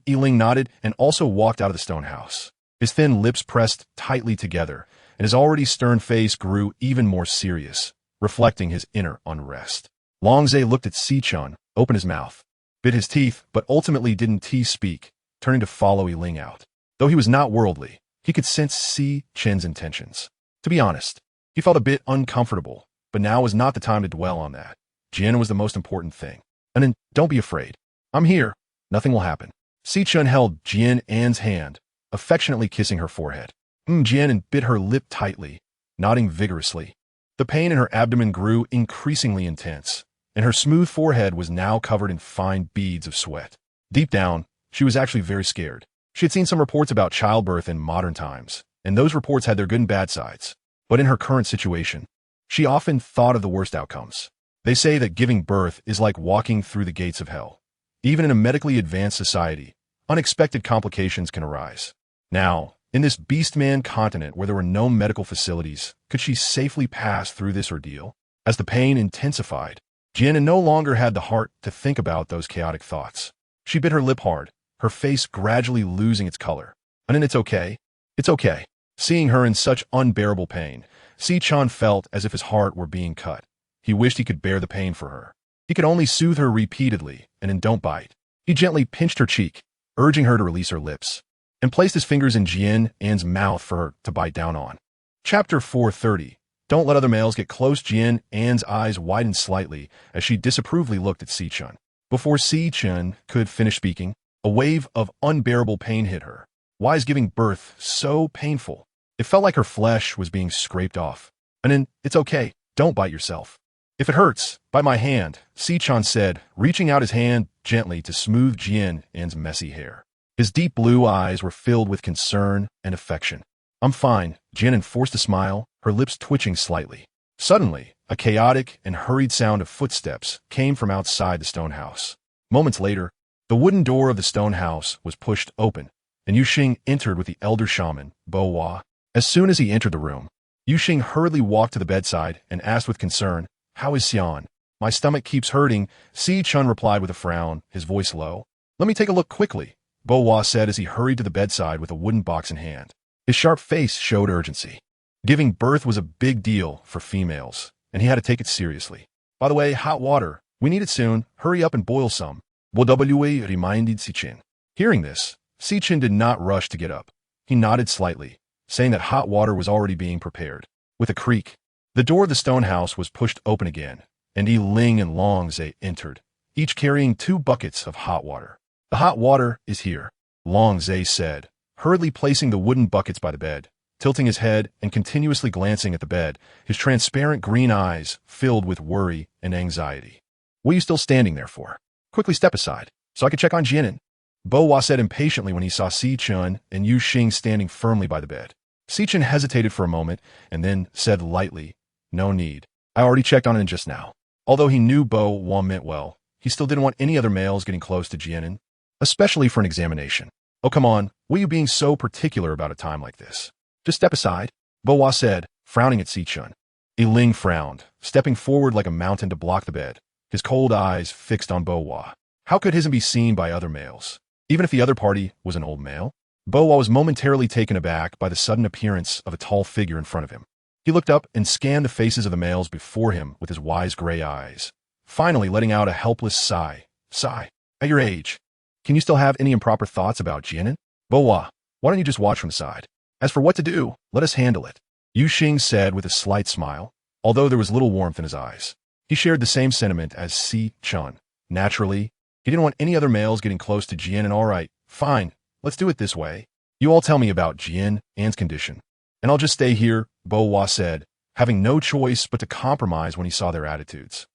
Yiling nodded and also walked out of the stone house. His thin lips pressed tightly together, and his already stern face grew even more serious, reflecting his inner unrest. Long Zhe looked at Si-chun, opened his mouth, bit his teeth, but ultimately didn't speak, turning to follow Yiling out. Though he was not worldly, he could sense Si-chun's intentions. To be honest, he felt a bit uncomfortable, but now was not the time to dwell on that. Jian An was the most important thing. And then, don't be afraid. I'm here. Nothing will happen. Si-chun held Jian An's hand, affectionately kissing her forehead. Jian An bit her lip tightly, nodding vigorously. The pain in her abdomen grew increasingly intense, and her smooth forehead was now covered in fine beads of sweat. Deep down, she was actually very scared. She had seen some reports about childbirth in modern times, and those reports had their good and bad sides. But in her current situation, she often thought of the worst outcomes. They say that giving birth is like walking through the gates of hell. Even in a medically advanced society, unexpected complications can arise. Now, in this beastman continent where there were no medical facilities, could she safely pass through this ordeal? As the pain intensified, Jian An no longer had the heart to think about those chaotic thoughts. She bit her lip hard, her face gradually losing its color. And it's okay. It's okay. Seeing her in such unbearable pain, Si-chun felt as if his heart were being cut. He wished he could bear the pain for her. He could only soothe her repeatedly, and then don't bite. He gently pinched her cheek, urging her to release her lips, and placed his fingers in Jian An's mouth for her to bite down on. Chapter 430. Don't let other males get close. Jian An's eyes widened slightly as she disapprovingly looked at Si-chun. Before Si-chun could finish speaking, a wave of unbearable pain hit her. Why is giving birth so painful? It felt like her flesh was being scraped off. And then, it's okay, don't bite yourself. If it hurts, bite my hand, Si-chun said, reaching out his hand gently to smooth Jian An's messy hair. His deep blue eyes were filled with concern and affection. I'm fine, Jian An forced a smile, her lips twitching slightly. Suddenly, a chaotic and hurried sound of footsteps came from outside the stone house. Moments later, the wooden door of the stone house was pushed open, and Yuxing entered with the elder shaman, Berhua. As soon as he entered the room, Yuxing hurriedly walked to the bedside and asked with concern, How is Xian? My stomach keeps hurting, Si-chun replied with a frown, his voice low. Let me take a look quickly, Berhua said as he hurried to the bedside with a wooden box in hand. His sharp face showed urgency. Giving birth was a big deal for females, and he had to take it seriously. By the way, hot water. We need it soon. Hurry up and boil some. Wwa reminded Sichin. Hearing this, Sichin did not rush to get up. He nodded slightly, saying that hot water was already being prepared. With a creak, the door of the stone house was pushed open again, and Ling and Long Zhe entered, each carrying 2 buckets of hot water. The hot water is here, Long Zhe said, hurriedly placing the wooden buckets by the bed, tilting his head and continuously glancing at the bed, his transparent green eyes filled with worry and anxiety. What are you still standing there for? Quickly step aside, so I can check on Jian An. Bo Hua said impatiently when he saw Sichin and Yu Xing standing firmly by the bed. Sichin hesitated for a moment and then said lightly, "No need. I already checked on it just now." Although he knew Bo Hua meant well, he still didn't want any other males getting close to Jian An, especially for an examination. "Oh, come on. What are you being so particular about a time like this? Just step aside," Bo Hua said, frowning at Sichin. Ling frowned, stepping forward like a mountain to block the bed, his cold eyes fixed on Bo Hua. How could his be seen by other males? Even if the other party was an old male? Bo Hua was momentarily taken aback by the sudden appearance of a tall figure in front of him. He looked up and scanned the faces of the males before him with his wise gray eyes, finally letting out a helpless sigh. "Sigh. At your age, can you still have any improper thoughts about Jian An? Bo Hua, why don't you just watch from the side? As for what to do, let us handle it," Yu Xing said with a slight smile, although there was little warmth in his eyes. He shared the same sentiment as Sichin. Naturally, he didn't want any other males getting close to Jian An. "All right, fine, let's do it this way. You all tell me about Jian An's condition, and I'll just stay here," Bo Hua said, having no choice but to compromise when he saw their attitudes.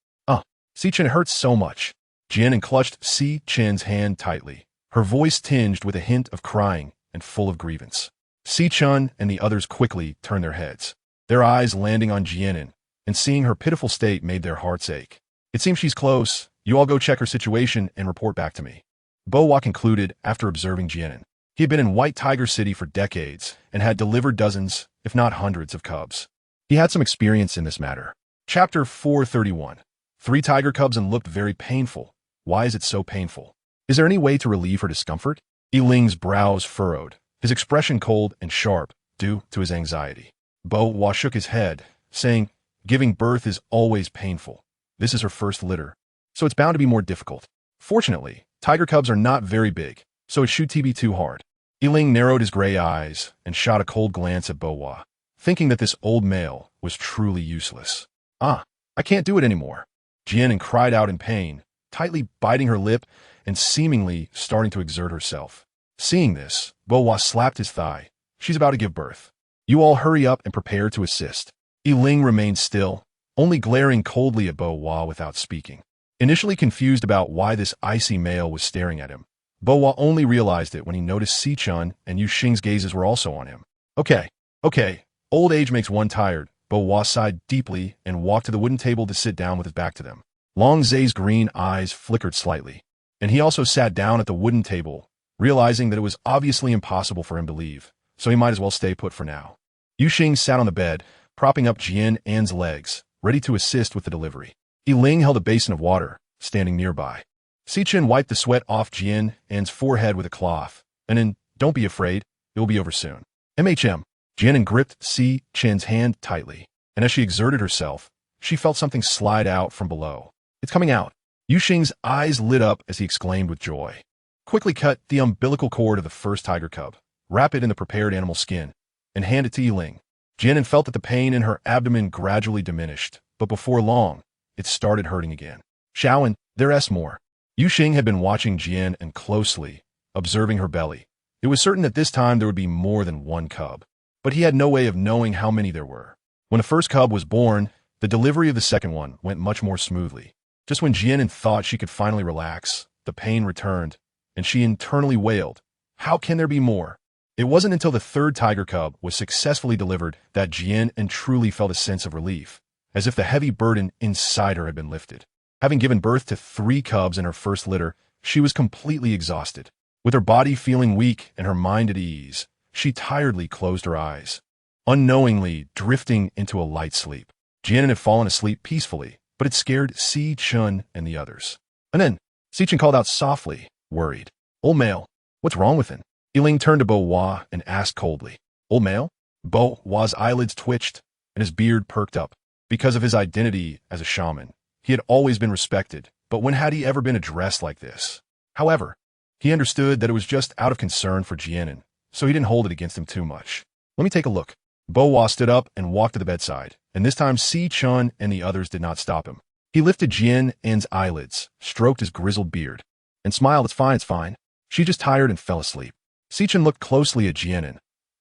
Sichin hurts so much." Jian An clutched Sichin's hand tightly, her voice tinged with a hint of crying and full of grievance. Sichin and the others quickly turned their heads, their eyes landing on Jian An, and seeing her pitiful state made their hearts ache. "It seems she's close. You all go check her situation and report back to me," Bo Hua concluded after observing Jian An. He had been in White Tiger City for decades and had delivered dozens, if not hundreds, of cubs. He had some experience in this matter. Chapter 431. 3 tiger cubs and looked very painful. Why is it so painful? Is there any way to relieve her discomfort? Ling's brows furrowed, his expression cold and sharp due to his anxiety. Bo Hua shook his head, saying, "Giving birth is always painful. This is her first litter, so it's bound to be more difficult. Fortunately, tiger cubs are not very big, so it shouldn't be too hard." Ling narrowed his gray eyes and shot a cold glance at Bo Hua, thinking that this old male was truly useless. "I can't do it anymore." Jian An cried out in pain, tightly biting her lip and seemingly starting to exert herself. Seeing this, Bo Hua slapped his thigh. "She's about to give birth. You all hurry up and prepare to assist." Ling remained still, only glaring coldly at Bo Hua without speaking. Initially confused about why this icy male was staring at him, Bo Hua only realized it when he noticed Sichin and Yu Xing's gazes were also on him. Okay, old age makes one tired." Bo Hua sighed deeply and walked to the wooden table to sit down with his back to them. Long Zhe's green eyes flickered slightly, and he also sat down at the wooden table, realizing that it was obviously impossible for him to leave, so he might as well stay put for now. Yu Xing sat on the bed, propping up Jian An's legs, ready to assist with the delivery. Ling held a basin of water, standing nearby. Sichin wiped the sweat off Jian An's forehead with a cloth, and then, "Don't be afraid, it will be over soon." Jian An gripped Sichin's hand tightly, and as she exerted herself, she felt something slide out from below. "It's coming out." Yu Xing's eyes lit up as he exclaimed with joy. Quickly cut the umbilical cord of the first tiger cub, wrap it in the prepared animal skin, and hand it to Ling. Jian An felt that the pain in her abdomen gradually diminished, but before long, it started hurting again. "Xiaoan, there's more." Yu Xing had been watching Jian An closely, observing her belly. It was certain that this time there would be more than one cub, but he had no way of knowing how many there were. When the first cub was born, the delivery of the second one went much more smoothly. Just when Jian An thought she could finally relax, the pain returned, and she internally wailed, "How can there be more?" It wasn't until the third tiger cub was successfully delivered that Jian An truly felt a sense of relief, as if the heavy burden inside her had been lifted. Having given birth to 3 cubs in her first litter, she was completely exhausted. With her body feeling weak and her mind at ease, she tiredly closed her eyes, unknowingly drifting into a light sleep. Jian An had fallen asleep peacefully, but it scared Sichin and the others. And then, Sichin called out softly, worried, "Old male, what's wrong with him?" Ling turned to Bo Hua and asked coldly, "Old male?" Bo Wa's eyelids twitched, and his beard perked up. Because of his identity as a shaman, he had always been respected, but when had he ever been addressed like this? However, he understood that it was just out of concern for Jian An, so he didn't hold it against him too much. Let me take a look. Bo Wa stood up and walked to the bedside, and this time Si Chun and the others did not stop him. He lifted Jian An's eyelids, stroked his grizzled beard, and smiled. It's fine, it's fine. She just tired and fell asleep. Si Chun looked closely at Jian An,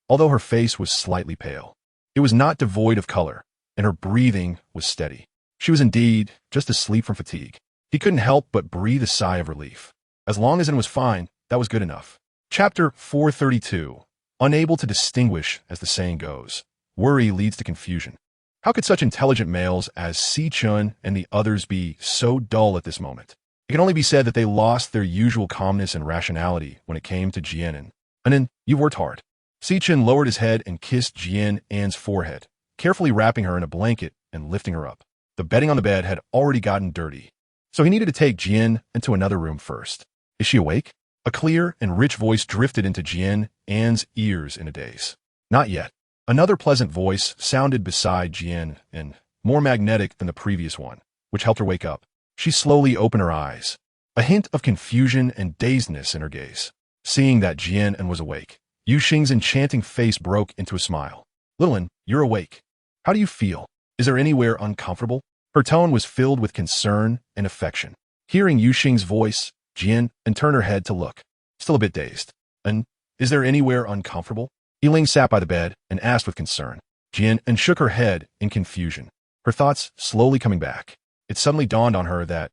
although her face was slightly pale. It was not devoid of color, and her breathing was steady. She was indeed just asleep from fatigue. He couldn't help but breathe a sigh of relief. As long as An was fine, that was good enough. Chapter 432. Unable to distinguish, as the saying goes. Worry leads to confusion. How could such intelligent males as Si Chun and the others be so dull at this moment? It can only be said that they lost their usual calmness and rationality when it came to Jian An. An, you've worked hard. Si Chun lowered his head and kissed Jian An's forehead, carefully wrapping her in a blanket and lifting her up. The bedding on the bed had already gotten dirty, so he needed to take Jian into another room first. Is she awake? A clear and rich voice drifted into Jian An's ears in a daze. Not yet. Another pleasant voice sounded beside Jian An, more magnetic than the previous one, which helped her wake up. She slowly opened her eyes, a hint of confusion and dazedness in her gaze. Seeing that Jian An was awake, Yu Xing's enchanting face broke into a smile. Little An, you're awake. How do you feel? Is there anywhere uncomfortable? Her tone was filled with concern and affection. Hearing Yu Xing's voice, Jian An turned her head to look, still a bit dazed. An, is there anywhere uncomfortable? Yiling sat by the bed and asked with concern. Jian An shook her head in confusion, her thoughts slowly coming back. It suddenly dawned on her that,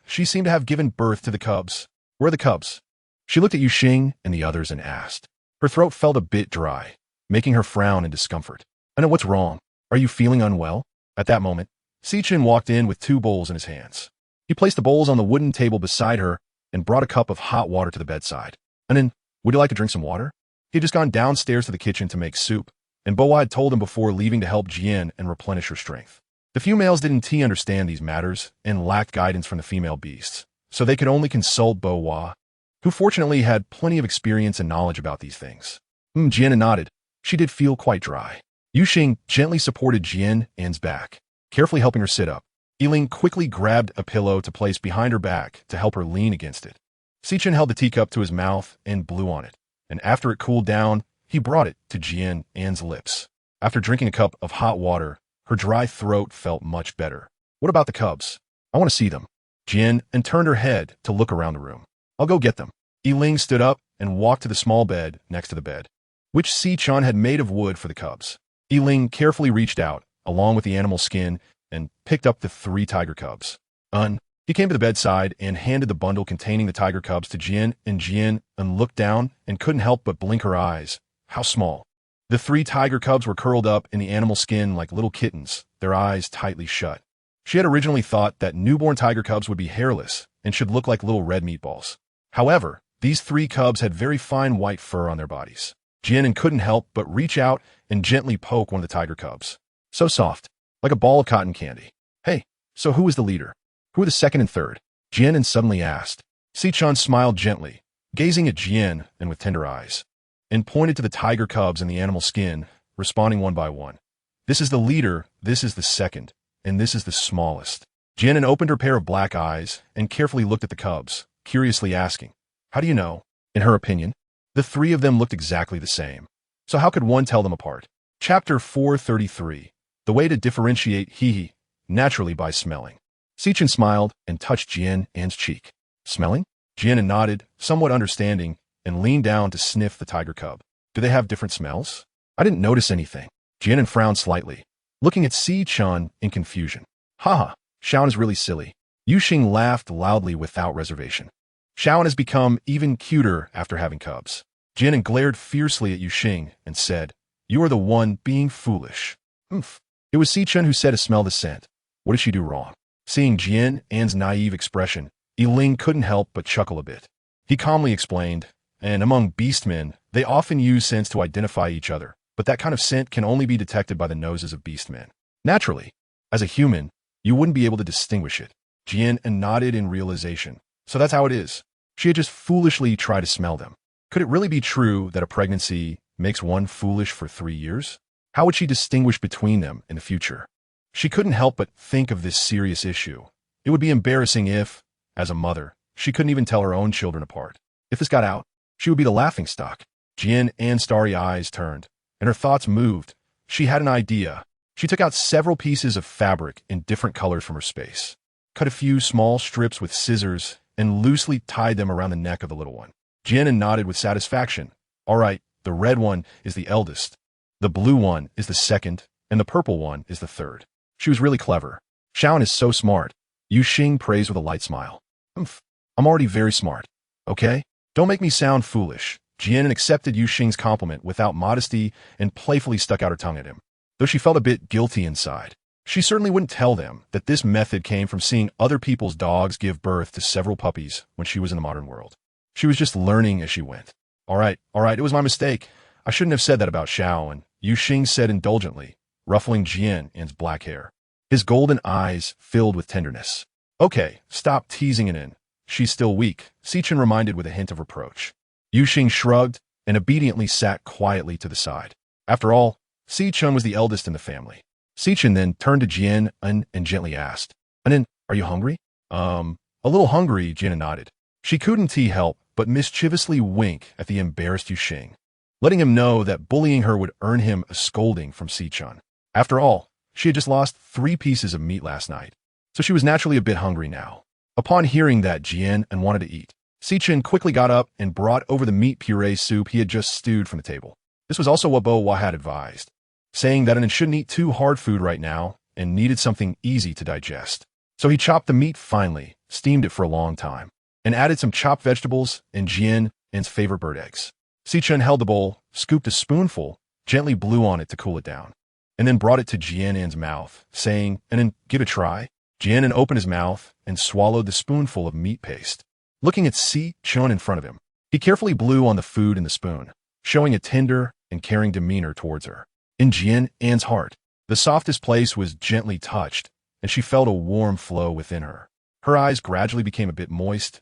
she seemed to have given birth to the cubs. Where are the cubs? She looked at Yu Xing and the others and asked. Her throat felt a bit dry, making her frown in discomfort. I know what's wrong. Are you feeling unwell? At that moment, Si Chun walked in with 2 bowls in his hands. He placed the bowls on the wooden table beside her and brought a cup of hot water to the bedside. And then, would you like to drink some water? He had just gone downstairs to the kitchen to make soup, and Bo Wa had told him before leaving to help Jian and replenish her strength. The few males didn't understand these matters and lacked guidance from the female beasts, so they could only consult Bo Wa, who fortunately had plenty of experience and knowledge about these things. Jian An nodded. She did feel quite dry. Yu Xing gently supported Jian An's back, carefully helping her sit up. Yiling quickly grabbed a pillow to place behind her back to help her lean against it. Si Chun held the teacup to his mouth and blew on it, and after it cooled down, he brought it to Jian An's lips. After drinking a cup of hot water, her dry throat felt much better. What about the cubs? I want to see them. Jian An turned her head to look around the room. I'll go get them. Yiling stood up and walked to the small bed next to the bed, which Si Chun had made of wood for the cubs. Yiling carefully reached out, along with the animal skin, and picked up the 3 tiger cubs. He came to the bedside and handed the bundle containing the tiger cubs to Jian An looked down and couldn't help but blink her eyes. How small. The 3 tiger cubs were curled up in the animal skin like little kittens, their eyes tightly shut. She had originally thought that newborn tiger cubs would be hairless and should look like little red meatballs. However, these 3 cubs had very fine white fur on their bodies. Jian An couldn't help but reach out and gently poke one of the tiger cubs. So soft, like a ball of cotton candy. Hey, so who is the leader? Who are the second and third? Jian An suddenly asked. Si Chun smiled gently, gazing at Jian An with tender eyes, and pointed to the tiger cubs in the animal skin, responding one by one. This is the leader, this is the second, and this is the smallest. Jian An opened her pair of black eyes and carefully looked at the cubs, curiously asking, how do you know? In her opinion, the 3 of them looked exactly the same. So how could one tell them apart? Chapter 433. The way to differentiate hee naturally by smelling. Si Chun smiled and touched Jian An's cheek. Smelling? Jian An nodded, somewhat understanding, and leaned down to sniff the tiger cub. Do they have different smells? I didn't notice anything. Jian An frowned slightly, looking at Si Chun in confusion. Haha, Xiaoan is really silly. Yu Xing laughed loudly without reservation. Xiaoan has become even cuter after having cubs. Jian An glared fiercely at Yu Xing and said, you are the one being foolish. Oomph. It was Si Chun who said to smell the scent. What did she do wrong? Seeing Jian An's naive expression, Yiling couldn't help but chuckle a bit. He calmly explained, and among beastmen, they often use scents to identify each other, but that kind of scent can only be detected by the noses of beastmen. Naturally, as a human, you wouldn't be able to distinguish it. Jian An nodded in realization. So that's how it is. She had just foolishly tried to smell them. Could it really be true that a pregnancy makes one foolish for 3 years? How would she distinguish between them in the future? She couldn't help but think of this serious issue. It would be embarrassing if, as a mother, she couldn't even tell her own children apart. If this got out, she would be the laughingstock. Jian An's starry eyes turned, and her thoughts moved. She had an idea. She took out several pieces of fabric in different colors from her space, cut a few small strips with scissors, and loosely tied them around the neck of the little one. Jian An nodded with satisfaction. All right, the red one is the eldest, the blue one is the second, and the purple one is the third. She was really clever. Xiao An is so smart. Yu Xing praised with a light smile. I'm already very smart. Okay? Don't make me sound foolish. Jian An accepted Yu Xing's compliment without modesty and playfully stuck out her tongue at him. Though she felt a bit guilty inside, she certainly wouldn't tell them that this method came from seeing other people's dogs give birth to several puppies when she was in the modern world. She was just learning as she went. All right, it was my mistake. I shouldn't have said that about Xiao An, Yu Xing said indulgently, ruffling Jian An's black hair. His golden eyes filled with tenderness. Okay, stop teasing it in. She's still weak, Sichen reminded with a hint of reproach. Yu Xing shrugged and obediently sat quietly to the side. After all, Sichen was the eldest in the family. Sichen then turned to Jian An and gently asked, Anin, are you hungry? A little hungry, Jian An nodded. She couldn't help but mischievously wink at the embarrassed Yu Xing, letting him know that bullying her would earn him a scolding from Sichen. After all, she had just lost 3 pieces of meat last night, so she was naturally a bit hungry now. Upon hearing that Jian An wanted to eat, Sichen quickly got up and brought over the meat puree soup he had just stewed from the table. This was also what Bo Hua had advised, saying that An shouldn't eat too hard food right now and needed something easy to digest. So he chopped the meat finely, steamed it for a long time, and added some chopped vegetables and Jian An's favorite bird eggs. Sichen held the bowl, scooped a spoonful, gently blew on it to cool it down, and then brought it to Jian An's mouth, saying, An, give it a try. Jian An opened his mouth and swallowed the spoonful of meat paste. Looking at Sichen in front of him, he carefully blew on the food in the spoon, showing a tender and caring demeanor towards her. In Jian An's heart, the softest place was gently touched, and she felt a warm flow within her. Her eyes gradually became a bit moist.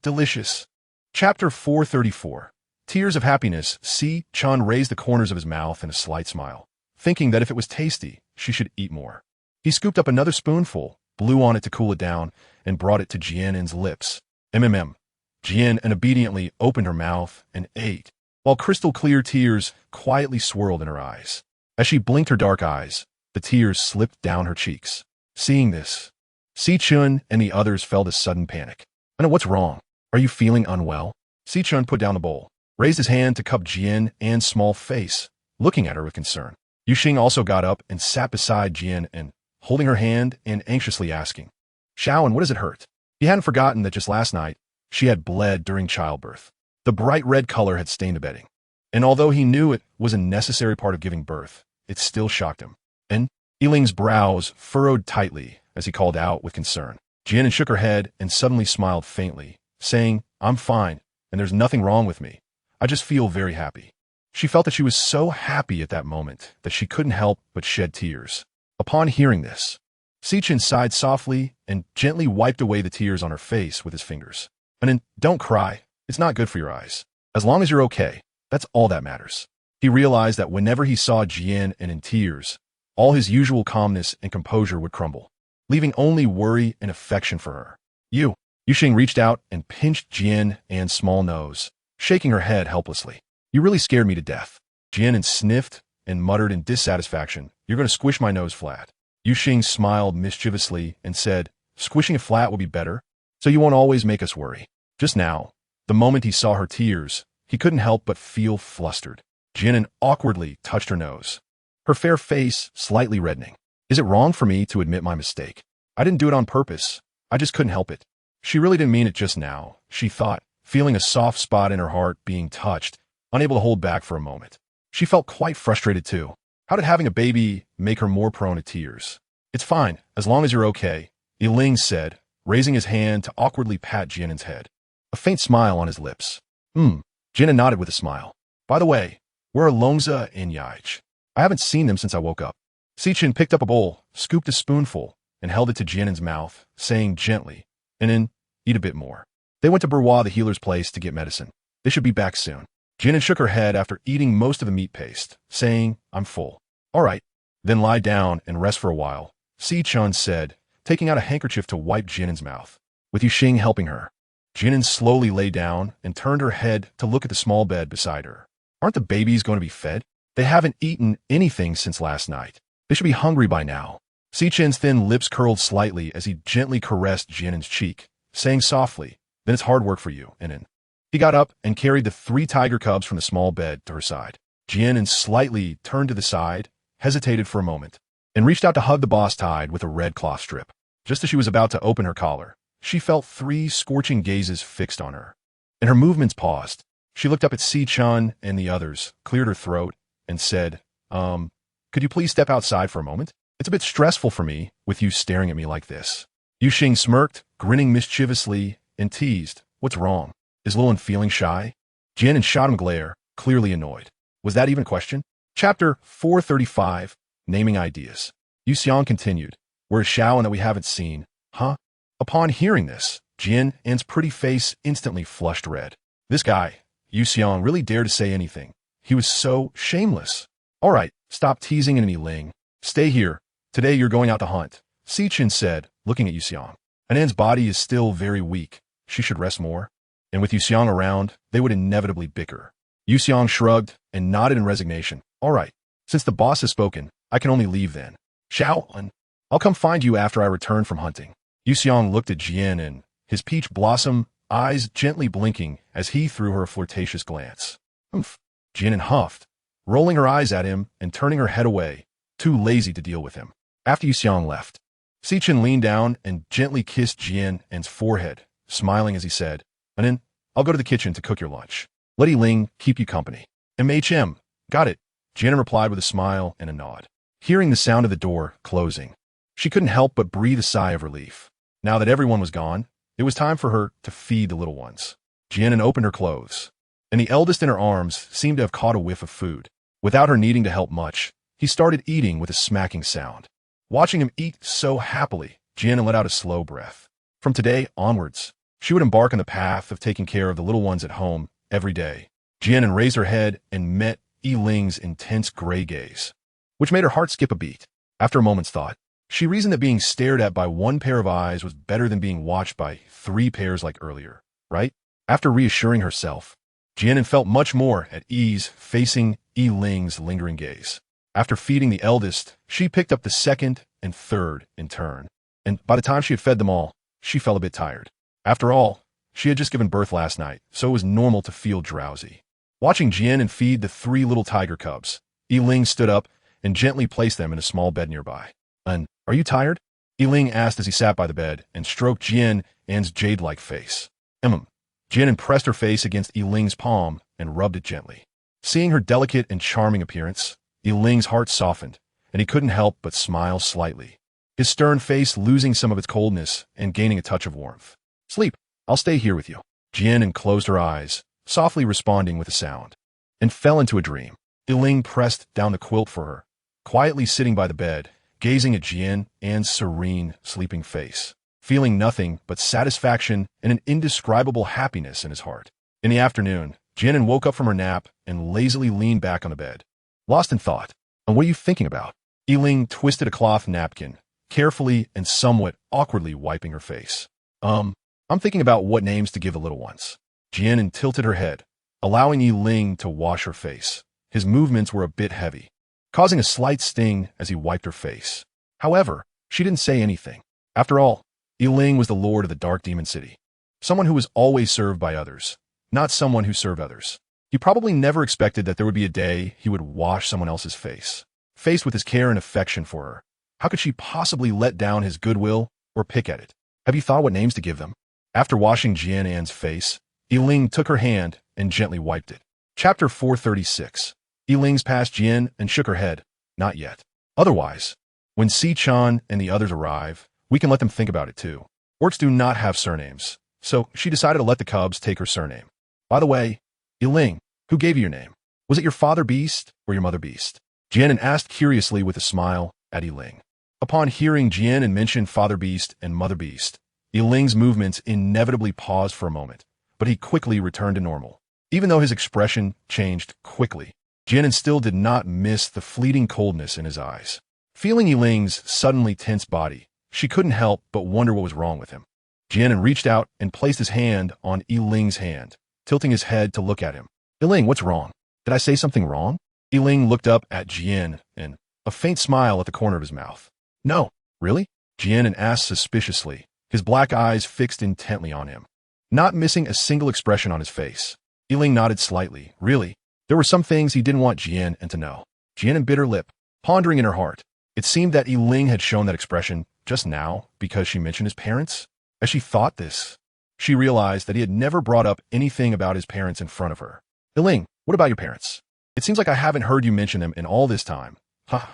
Delicious. Chapter 434. Tears of happiness. Sichen raised the corners of his mouth in a slight smile, thinking that if it was tasty, she should eat more. He scooped up another spoonful, blew on it to cool it down, and brought it to Jian An's lips. Jian An obediently opened her mouth and ate, while crystal-clear tears quietly swirled in her eyes. As she blinked her dark eyes, the tears slipped down her cheeks. Seeing this, Sichen and the others felt a sudden panic. Anna, what's wrong? Are you feeling unwell? Sichen put down the bowl, raised his hand to cup Jian An's small face, looking at her with concern. Yu Xing also got up and sat beside Jian An, holding her hand and anxiously asking, Xiao An, what does it hurt? He hadn't forgotten that just last night, she had bled during childbirth. The bright red color had stained the bedding, and although he knew it was a necessary part of giving birth, it still shocked him. And Yiling's brows furrowed tightly as he called out with concern. Jian An shook her head and suddenly smiled faintly, saying, I'm fine, and there's nothing wrong with me. I just feel very happy. She felt that she was so happy at that moment that she couldn't help but shed tears. Upon hearing this, Sichen sighed softly and gently wiped away the tears on her face with his fingers. And then, don't cry. It's not good for your eyes. As long as you're okay, that's all that matters. He realized that whenever he saw Jian An in tears, all his usual calmness and composure would crumble, leaving only worry and affection for her. Yu Xing reached out and pinched Jian An's small nose, shaking her head helplessly. You really scared me to death. Jian An sniffed and muttered in dissatisfaction, You're going to squish my nose flat. Yu Xing smiled mischievously and said, Squishing it flat will be better, so you won't always make us worry. Just now, the moment he saw her tears, he couldn't help but feel flustered. Jian An awkwardly touched her nose, her fair face slightly reddening. Is it wrong for me to admit my mistake? I didn't do it on purpose. I just couldn't help it. She really didn't mean it just now, she thought, feeling a soft spot in her heart being touched, unable to hold back for a moment. She felt quite frustrated too. How did having a baby make her more prone to tears? It's fine, as long as you're okay, Yiling said, raising his hand to awkwardly pat Jian An's head, a faint smile on his lips. Jian An nodded with a smile. By the way, where are Longza and Yaich? I haven't seen them since I woke up. Sichen picked up a bowl, scooped a spoonful, and held it to Jian An's mouth, saying gently, and then, eat a bit more. They went to Burwa, the healer's place, to get medicine. They should be back soon. Jian An shook her head after eating most of the meat paste, saying, I'm full. All right, then lie down and rest for a while, Si-chan said, taking out a handkerchief to wipe Jian An's mouth. With Yuxing helping her. Jian An slowly lay down and turned her head to look at the small bed beside her. Aren't the babies going to be fed? They haven't eaten anything since last night. They should be hungry by now. Si-chan's thin lips curled slightly as he gently caressed Jian An's cheek, saying softly, then it's hard work for you, An. He got up and carried the 3 tiger cubs from the small bed to her side. Jian An slightly turned to the side, hesitated for a moment, and reached out to hug the boss tied with a red cloth strip. Just as she was about to open her collar, she felt 3 scorching gazes fixed on her, and her movements paused. She looked up at Si-chan and the others, cleared her throat, and said, could you please step outside for a moment? It's a bit stressful for me, with you staring at me like this. Yuxing smirked, grinning mischievously, and teased, what's wrong? Is Lilin feeling shy? Jian An shot him glare, clearly annoyed. Was that even a question? Chapter 435, Naming Ideas. Yuxiang continued, where's Xiao that we haven't seen? Huh? Upon hearing this, Jian An's pretty face instantly flushed red. This guy, Yuxiang, really dared to say anything. He was so shameless. All right, stop teasing An Ling. Stay here. Today you're going out to hunt, Si-chan said, looking at Yuxiang. An's body is still very weak. She should rest more. And with Yuxiang around, they would inevitably bicker. Yuxiang shrugged and nodded in resignation. All right, since the boss has spoken, I can only leave then. Xiao, I'll come find you after I return from hunting. Yuxiang looked at Jian An, his peach blossom eyes gently blinking as he threw her a flirtatious glance. Oomph. Jian An huffed, rolling her eyes at him and turning her head away, too lazy to deal with him. After Yuxiang left, Si-chan leaned down and gently kissed Jian An's forehead, smiling as he said, An, I'll go to the kitchen to cook your lunch. Let Ling keep you company. MHM. Got it. Jian An replied with a smile and a nod. Hearing the sound of the door closing, she couldn't help but breathe a sigh of relief. Now that everyone was gone, it was time for her to feed the little ones. Jian An opened her clothes, and the eldest in her arms seemed to have caught a whiff of food. Without her needing to help much, he started eating with a smacking sound. Watching him eat so happily, Jian An let out a slow breath. From today onwards, she would embark on the path of taking care of the little ones at home every day. Jian An raised her head and met Ling's intense gray gaze, which made her heart skip a beat. After a moment's thought, she reasoned that being stared at by 1 pair of eyes was better than being watched by 3 pairs like earlier, right? After reassuring herself, Jian An felt much more at ease facing Ling's lingering gaze. After feeding the eldest, she picked up the second and third in turn, and by the time she had fed them all, she felt a bit tired. After all, she had just given birth last night, so it was normal to feel drowsy. Watching Jian An feed the 3 little tiger cubs, Ling stood up and gently placed them in a small bed nearby. An, are you tired? Ling asked as he sat by the bed and stroked Jian An's jade-like face. Jian An pressed her face against Ling's palm and rubbed it gently. Seeing her delicate and charming appearance, Ling's heart softened, and he couldn't help but smile slightly, his stern face losing some of its coldness and gaining a touch of warmth. Sleep, I'll stay here with you. Jian An closed her eyes, softly responding with a sound, and fell into a dream. Ling pressed down the quilt for her, quietly sitting by the bed, gazing at Jian An's serene, sleeping face, feeling nothing but satisfaction and an indescribable happiness in his heart. In the afternoon, Jian An woke up from her nap and lazily leaned back on the bed, lost in thought. And what are you thinking about? Ling twisted a cloth napkin, carefully and somewhat awkwardly wiping her face. I'm thinking about what names to give the little ones. Jian An tilted her head, allowing Ling to wash her face. His movements were a bit heavy, causing a slight sting as he wiped her face. However, she didn't say anything. After all, Ling was the lord of the Dark Demon City, someone who was always served by others, not someone who served others. He probably never expected that there would be a day he would wash someone else's face. Faced with his care and affection for her, how could she possibly let down his goodwill or pick at it? Have you thought what names to give them? After washing Jian An's face, Ling took her hand and gently wiped it. Chapter 436. Ling's passed Jian and shook her head. Not yet. Otherwise, when Si-chan and the others arrive, we can let them think about it too. Orcs do not have surnames, so she decided to let the cubs take her surname. By the way, Ling, who gave you your name? Was it your father Beast or your mother Beast? Jian An asked curiously with a smile at Ling. Upon hearing Jian An mention Father Beast and Mother Beast, Ling's movements inevitably paused for a moment, but he quickly returned to normal. Even though his expression changed quickly, Jian An still did not miss the fleeting coldness in his eyes. Feeling Yiling's suddenly tense body, she couldn't help but wonder what was wrong with him. Jian An reached out and placed his hand on Yiling's hand, tilting his head to look at him. Yiling, what's wrong? Did I say something wrong? Yiling looked up at Jian An, a faint smile at the corner of his mouth. No, really? Jian An asked suspiciously, his black eyes fixed intently on him, not missing a single expression on his face. Yiling nodded slightly. Really? There were some things he didn't want Jian An to know. Jian An bit her lip, pondering in her heart. It seemed that Yiling had shown that expression just now because she mentioned his parents. As she thought this, she realized that he had never brought up anything about his parents in front of her. Yiling, what about your parents? It seems like I haven't heard you mention them in all this time. Huh,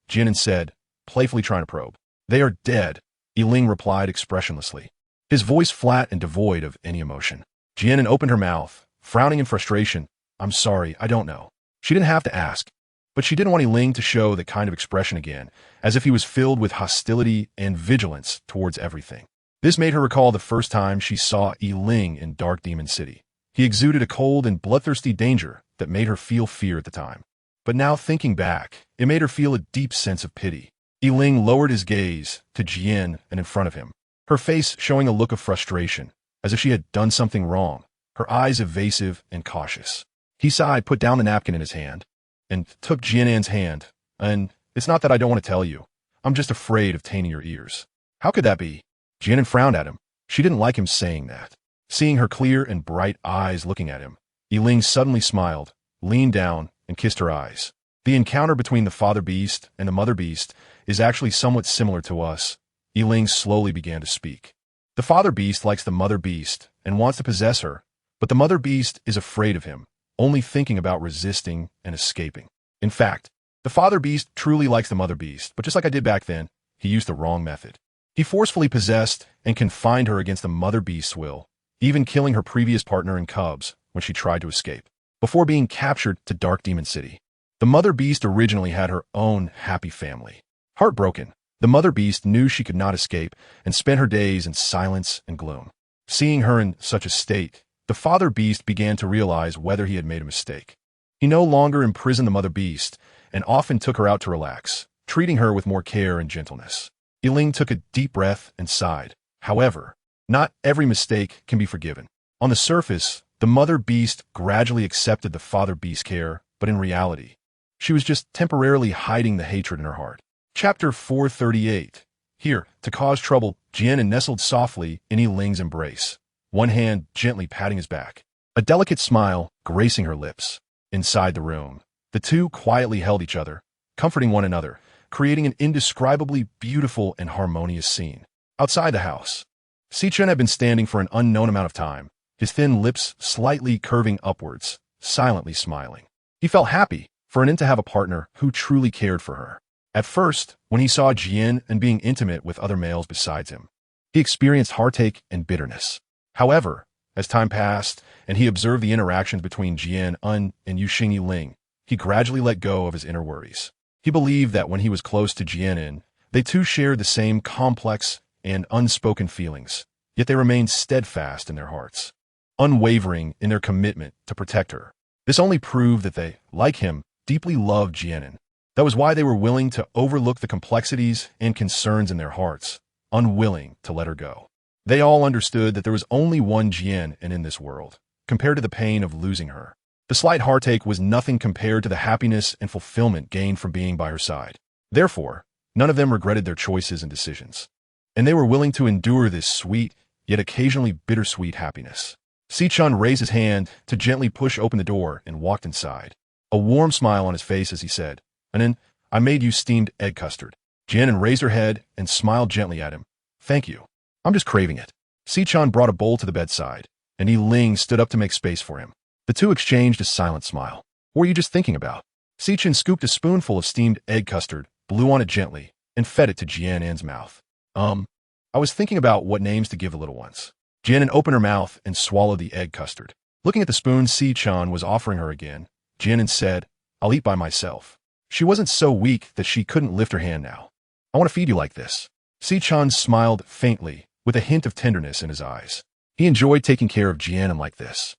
Jian An said, playfully trying to probe. They are dead, Yiling replied expressionlessly, his voice flat and devoid of any emotion. Jian An opened her mouth, frowning in frustration. I'm sorry, I don't know. She didn't have to ask, but she didn't want Yiling to show that kind of expression again, as if he was filled with hostility and vigilance towards everything. This made her recall the first time she saw Yiling in Dark Demon City. He exuded a cold and bloodthirsty danger that made her feel fear at the time. But now thinking back, it made her feel a deep sense of pity. Yiling lowered his gaze to Jian An in front of him, her face showing a look of frustration, as if she had done something wrong, her eyes evasive and cautious. He sighed, put down the napkin in his hand, and took Jian An's hand. And it's not that I don't want to tell you. I'm just afraid of tainting your ears. How could that be? Jian An frowned at him. She didn't like him saying that. Seeing her clear and bright eyes looking at him, Yiling suddenly smiled, leaned down, and kissed her eyes. The encounter between the father beast and the mother beast is actually somewhat similar to us. Yiling slowly began to speak. The father beast likes the mother beast and wants to possess her, but the mother beast is afraid of him, only thinking about resisting and escaping. In fact, the father beast truly likes the mother beast, but just like I did back then, he used the wrong method. He forcefully possessed and confined her against the mother beast's will, even killing her previous partner and cubs when she tried to escape, before being captured to Dark Demon City. The mother beast originally had her own happy family. Heartbroken, the mother beast knew she could not escape and spent her days in silence and gloom. Seeing her in such a state, the father beast began to realize whether he had made a mistake. He no longer imprisoned the mother beast and often took her out to relax, treating her with more care and gentleness. Yiling took a deep breath and sighed. However, not every mistake can be forgiven. On the surface, the mother beast gradually accepted the father beast's care, but in reality, she was just temporarily hiding the hatred in her heart. Chapter 438. Here, to cause trouble, Jian An nestled softly in Yiling's embrace, one hand gently patting his back, a delicate smile gracing her lips. Inside the room, the two quietly held each other, comforting one another, creating an indescribably beautiful and harmonious scene. Outside the house, Sichun had been standing for an unknown amount of time, his thin lips slightly curving upwards, silently smiling. He felt happy for An to have a partner who truly cared for her. At first, when he saw Jian An being intimate with other males besides him, he experienced heartache and bitterness. However, as time passed and he observed the interactions between Jian An and Yuxing Yiling, he gradually let go of his inner worries. He believed that when he was close to Jian An, they too shared the same complex and unspoken feelings, yet they remained steadfast in their hearts, unwavering in their commitment to protect her. This only proved that they, like him, deeply loved Jian An. That was why they were willing to overlook the complexities and concerns in their hearts, unwilling to let her go. They all understood that there was only one Jian An in this world, compared to the pain of losing her. The slight heartache was nothing compared to the happiness and fulfillment gained from being by her side. Therefore, none of them regretted their choices and decisions, and they were willing to endure this sweet, yet occasionally bittersweet happiness. Sichun raised his hand to gently push open the door and walked inside, a warm smile on his face as he said, "Anin, I made you steamed egg custard." Jian An raised her head and smiled gently at him. "Thank you. I'm just craving it." Sichun brought a bowl to the bedside, and Yiling stood up to make space for him. The two exchanged a silent smile. "What were you just thinking about?" Sichun scooped a spoonful of steamed egg custard, blew on it gently, and fed it to Jian An's mouth. I was thinking about what names to give the little ones." Jian An opened her mouth and swallowed the egg custard. Looking at the spoon Sichun was offering her again, Jian An said, "I'll eat by myself." She wasn't so weak that she couldn't lift her hand now. "I want to feed you like this." Sichun smiled faintly, with a hint of tenderness in his eyes. He enjoyed taking care of Jian An like this.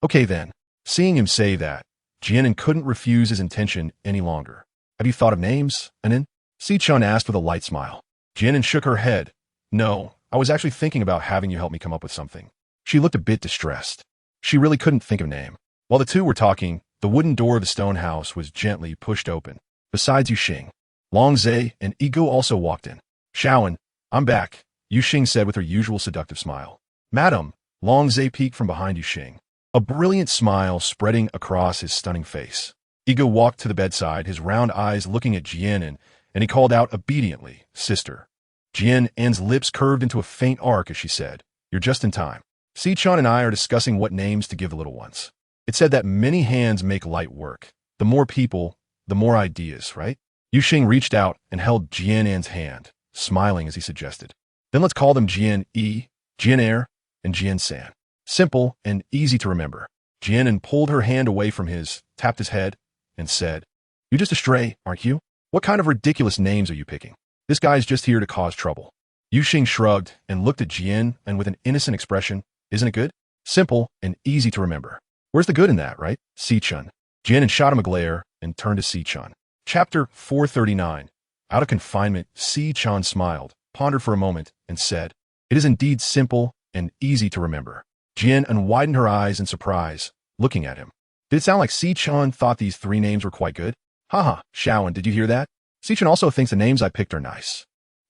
Okay then. Seeing him say that, Jian An couldn't refuse his intention any longer. Have you thought of names, Anin? Si-chan asked with a light smile. Jian An shook her head. No, I was actually thinking about having you help me come up with something. She looked a bit distressed. She really couldn't think of a name. While the two were talking, the wooden door of the stone house was gently pushed open. Besides Yuxing, Long Zhe and Ego also walked in. Shaoan, I'm back, Yuxing said with her usual seductive smile. Madam, Long Zhe peeked from behind Yuxing, a brilliant smile spreading across his stunning face. Ego walked to the bedside, his round eyes looking at Jian An, and he called out obediently, Sister. Jian An's lips curved into a faint arc as she said, You're just in time. Si-chan and I are discussing what names to give the little ones. It said that many hands make light work. The more people, the more ideas, right? Yuxing reached out and held Jian An's hand, smiling as he suggested. Then let's call them Jian E, Jian Air, and Jian San. Simple and easy to remember. Jian An pulled her hand away from his, tapped his head, and said, You're just a stray, aren't you? What kind of ridiculous names are you picking? This guy's just here to cause trouble. Yuxing shrugged and looked at Jian An with an innocent expression. Isn't it good? Simple and easy to remember. Where's the good in that, right? Si-chan. Jian An shot him a glare and turned to Si-chan. Chapter 439. Out of confinement, Si-chan smiled, pondered for a moment, and said, It is indeed simple and easy to remember. Jian An widened her eyes in surprise, looking at him. Did it sound like Si-chan thought these three names were quite good? Haha, Shaoan, did you hear that? Si-chan also thinks the names I picked are nice.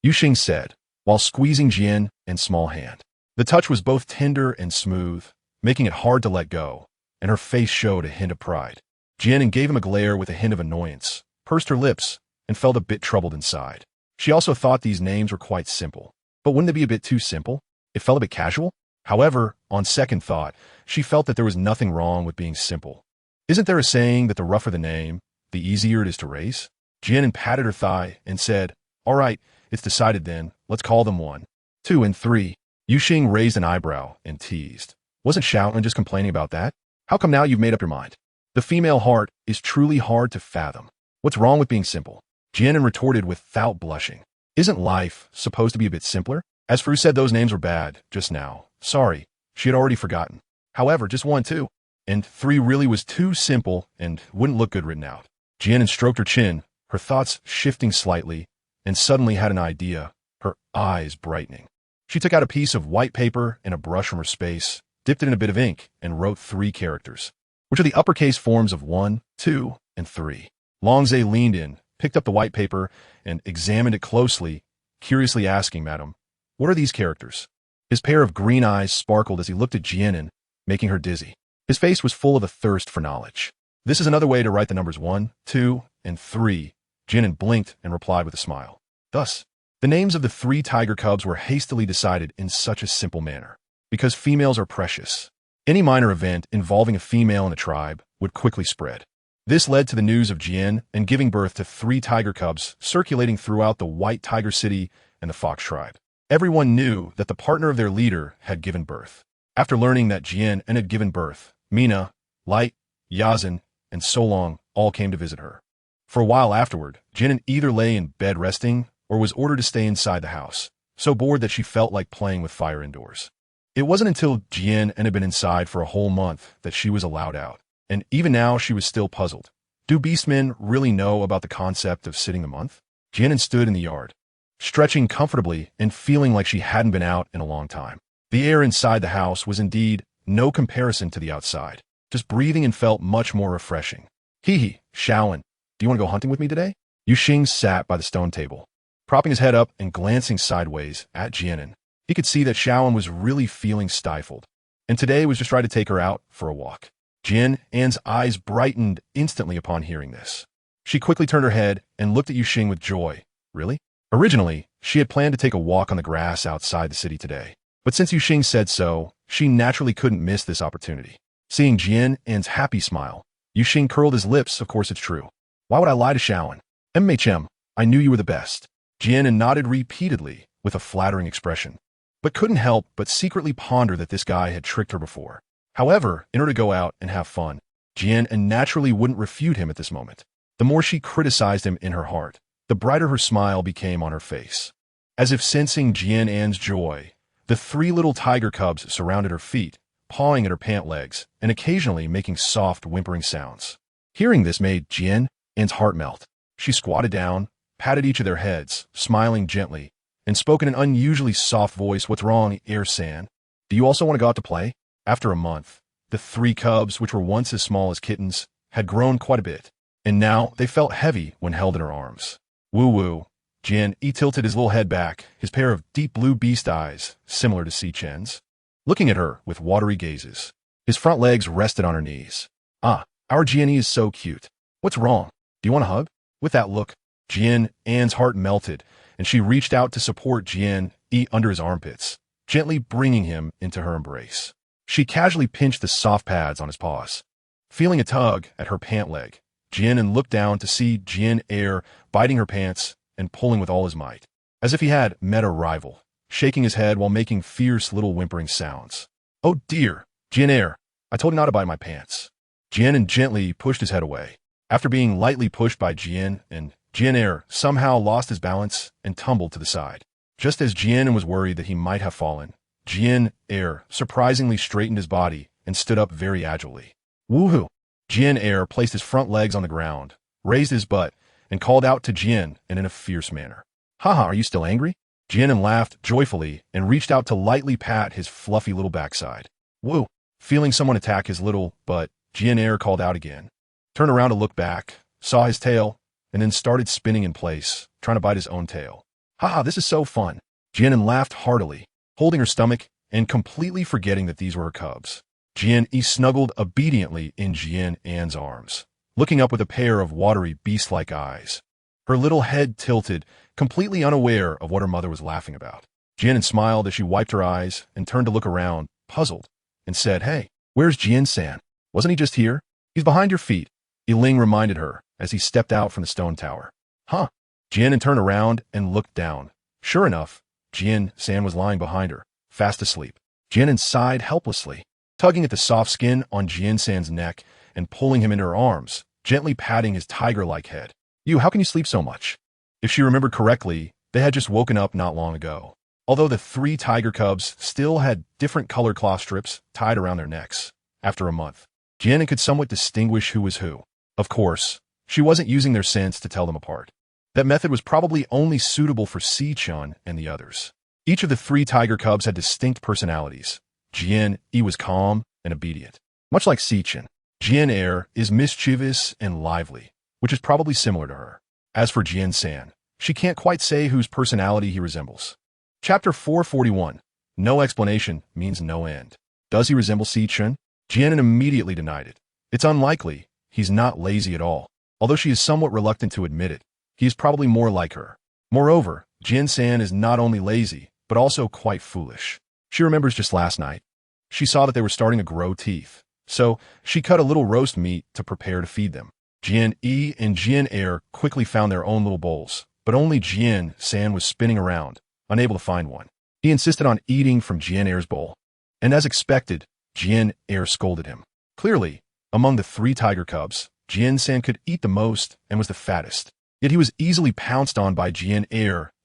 Yuxing said, while squeezing Jian An's small hand. The touch was both tender and smooth, making it hard to let go, and her face showed a hint of pride. Jian An gave him a glare with a hint of annoyance, pursed her lips, and felt a bit troubled inside. She also thought these names were quite simple. But wouldn't they be a bit too simple? It felt a bit casual. However, on second thought, she felt that there was nothing wrong with being simple. Isn't there a saying that the rougher the name, the easier it is to raise? Jian An patted her thigh and said, All right, it's decided then. Let's call them 1, 2, and 3. Yuxing raised an eyebrow and teased. Wasn't Shaoan just complaining about that? How come now you've made up your mind? The female heart is truly hard to fathom. What's wrong with being simple? Jian An retorted without blushing. Isn't life supposed to be a bit simpler? As Fu said those names were bad just now. Sorry, she had already forgotten. However, just 1, 2, and 3 really was too simple and wouldn't look good written out. Jian An stroked her chin, her thoughts shifting slightly, and suddenly had an idea, her eyes brightening. She took out a piece of white paper and a brush from her space, dipped it in a bit of ink, and wrote 3 characters, which are the uppercase forms of 1, 2, and 3. Long Zhe leaned in, picked up the white paper, and examined it closely, curiously asking, Madam, what are these characters? His pair of green eyes sparkled as he looked at Jian An, making her dizzy. His face was full of a thirst for knowledge. This is another way to write the numbers 1, 2, and 3. Jian An blinked and replied with a smile. Thus, the names of the 3 tiger cubs were hastily decided in such a simple manner. Because females are precious. Any minor event involving a female in a tribe would quickly spread. This led to the news of Jian An giving birth to 3 tiger cubs circulating throughout the White Tiger City and the Fox tribe. Everyone knew that the partner of their leader had given birth. After learning that Jian An had given birth, Mina, Light, Yazan, and Solong all came to visit her. For a while afterward, Jian An either lay in bed resting or was ordered to stay inside the house, so bored that she felt like playing with fire indoors. It wasn't until Jian An had been inside for a whole month that she was allowed out, and even now she was still puzzled. Do beastmen really know about the concept of sitting a month? Jian An stood in the yard, stretching comfortably and feeling like she hadn't been out in a long time. The air inside the house was indeed no comparison to the outside. Just breathing and felt much more refreshing. Hee, Shaoan, do you want to go hunting with me today? Yuxing sat by the stone table, propping his head up and glancing sideways at Jian An. He could see that Shaoan was really feeling stifled, and today was just trying to take her out for a walk. Jian An's eyes brightened instantly upon hearing this. She quickly turned her head and looked at Yuxing with joy. Really? Originally, she had planned to take a walk on the grass outside the city today, but since Yuxing said so, she naturally couldn't miss this opportunity. Seeing Jian An's happy smile, Yuxing curled his lips. Of course it's true. Why would I lie to Shaoan? MHM, I knew you were the best. Jian An nodded repeatedly with a flattering expression, but couldn't help but secretly ponder that this guy had tricked her before. However, in order to go out and have fun, Jian An naturally wouldn't refute him at this moment. The more she criticized him in her heart, the brighter her smile became on her face. As if sensing Jian An's joy, the 3 little tiger cubs surrounded her feet, pawing at her pant legs and occasionally making soft, whimpering sounds. Hearing this made Jian An's heart melt. She squatted down, patted each of their heads, smiling gently, and spoke in an unusually soft voice. "What's wrong, Eyesand? Do you also want to go out to play?" After a month, the three cubs, which were once as small as kittens, had grown quite a bit, and now they felt heavy when held in her arms. Woo-woo. Jian tilted his little head back, his pair of deep blue beast eyes, similar to Sichen's, looking at her with watery gazes. His front legs rested on her knees. "Ah, our Jian is so cute. What's wrong? Do you want a hug?" With that look, Jian An's heart melted, and she reached out to support Jian under his armpits, gently bringing him into her embrace. She casually pinched the soft pads on his paws. Feeling a tug at her pant leg, Jian looked down to see Jian biting her pants and pulling with all his might, as if he had met a rival, shaking his head while making fierce little whimpering sounds. "Oh dear, Jian, I told you not to bite my pants." Jian gently pushed his head away. After being lightly pushed by Jian somehow lost his balance and tumbled to the side. Just as Jian was worried that he might have fallen, Jian surprisingly straightened his body and stood up very agilely. "Woohoo!" Jian placed his front legs on the ground, raised his butt, and called out to Jian in a fierce manner. "Haha, are you still angry?" Jian laughed joyfully and reached out to lightly pat his fluffy little backside. "Woo!" Feeling someone attack his little butt, Jian called out again, turned around to look back, saw his tail, and then started spinning in place, trying to bite his own tail. "Haha, this is so fun." Jian laughed heartily, holding her stomach and completely forgetting that these were her cubs. Jian snuggled obediently in Jian An's arms, looking up with a pair of watery beast-like eyes. Her little head tilted, completely unaware of what her mother was laughing about. Jian smiled as she wiped her eyes and turned to look around, puzzled, and said, "Hey, where's Jian-san? Wasn't he just here?" "He's behind your feet," Yiling reminded her as he stepped out from the stone tower. "Huh?" Jian turned around and looked down. Sure enough, Jian-san was lying behind her, fast asleep. Jian sighed helplessly, tugging at the soft skin on Jian-san's neck and pulling him into her arms, gently patting his tiger-like head. How can you sleep so much?" If she remembered correctly, they had just woken up not long ago. Although the three tiger cubs still had different color cloth strips tied around their necks. After a month, Jian could somewhat distinguish who was who. Of course, she wasn't using their sense to tell them apart. That method was probably only suitable for Sichun and the others. Each of the three tiger cubs had distinct personalities. Jian was calm and obedient, much like Sichun. Jian is mischievous and lively, which is probably similar to her. As for Jian-san, she can't quite say whose personality he resembles. Chapter 441. No explanation means no end. Does he resemble Sichun? Jian immediately denied it. It's unlikely. He's not lazy at all. Although she is somewhat reluctant to admit it, he is probably more like her. Moreover, Jian-san is not only lazy, but also quite foolish. She remembers just last night. She saw that they were starting to grow teeth, so she cut a little roast meat to prepare to feed them. Jian and Jian quickly found their own little bowls, but only Jian-san was spinning around, unable to find one. He insisted on eating from Jian bowl, and as expected, Jian scolded him. Clearly, among the three tiger cubs, Jian-san could eat the most and was the fattest. Yet he was easily pounced on by Jian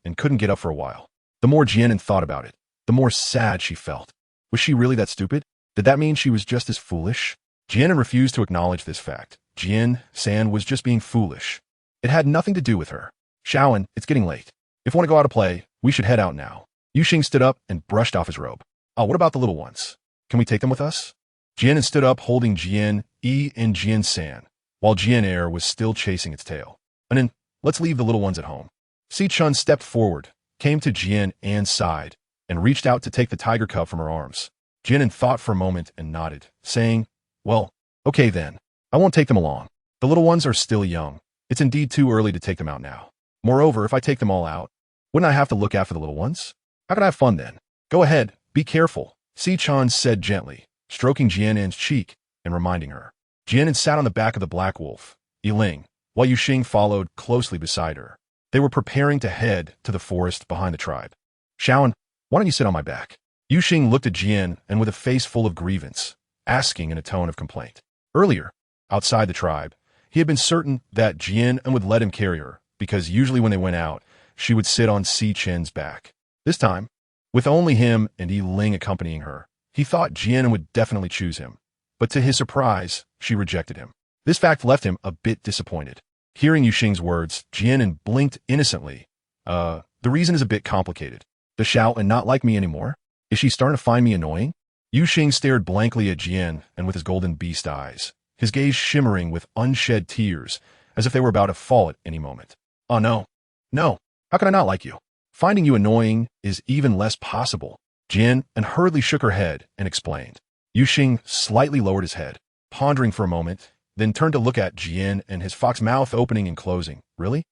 and couldn't get up for a while. The more Jian thought about it, the more sad she felt. Was she really that stupid? Did that mean she was just as foolish? Jian refused to acknowledge this fact. Jian-san was just being foolish. It had nothing to do with her. "Shaoan, it's getting late. If you want to go out to play, we should head out now." Yuxing stood up and brushed off his robe. "Oh, what about the little ones? Can we take them with us?" Jian stood up holding Jian and Jian-san, while Jian was still chasing its tail. "And then, let's leave the little ones at home." Sichun stepped forward, came to Jian An's side, and reached out to take the tiger cub from her arms. Jian thought for a moment and nodded, saying, "Well, okay then. I won't take them along. The little ones are still young. It's indeed too early to take them out now. Moreover, if I take them all out, wouldn't I have to look after the little ones? How could I have fun then?" "Go ahead, be careful," Sichun said gently, stroking Jian An's cheek and reminding her. Jian sat on the back of the black wolf, Yiling, while Yuxing followed closely beside her. They were preparing to head to the forest behind the tribe. "Shaoan, why don't you sit on my back?" Yuxing looked at Jian and with a face full of grievance, asking in a tone of complaint. Earlier, outside the tribe, he had been certain that Jian would let him carry her, because usually when they went out, she would sit on Sichun's back. This time, with only him and Yiling accompanying her, He thought Jian An would definitely choose him, but to his surprise, she rejected him. This fact left him a bit disappointed. Hearing Yuxing's words, Jian An blinked innocently. The reason is a bit complicated. Does Xiao An not like me anymore? Is she starting to find me annoying? Yuxing stared blankly at Jian An with his golden beast eyes, his gaze shimmering with unshed tears, as if they were about to fall at any moment. Oh no. No. How can I not like you? Finding you annoying is even less possible. Jian An hurriedly shook her head and explained. Yuxing slightly lowered his head, pondering for a moment, then turned to look at Jian and his fox mouth opening and closing. Really?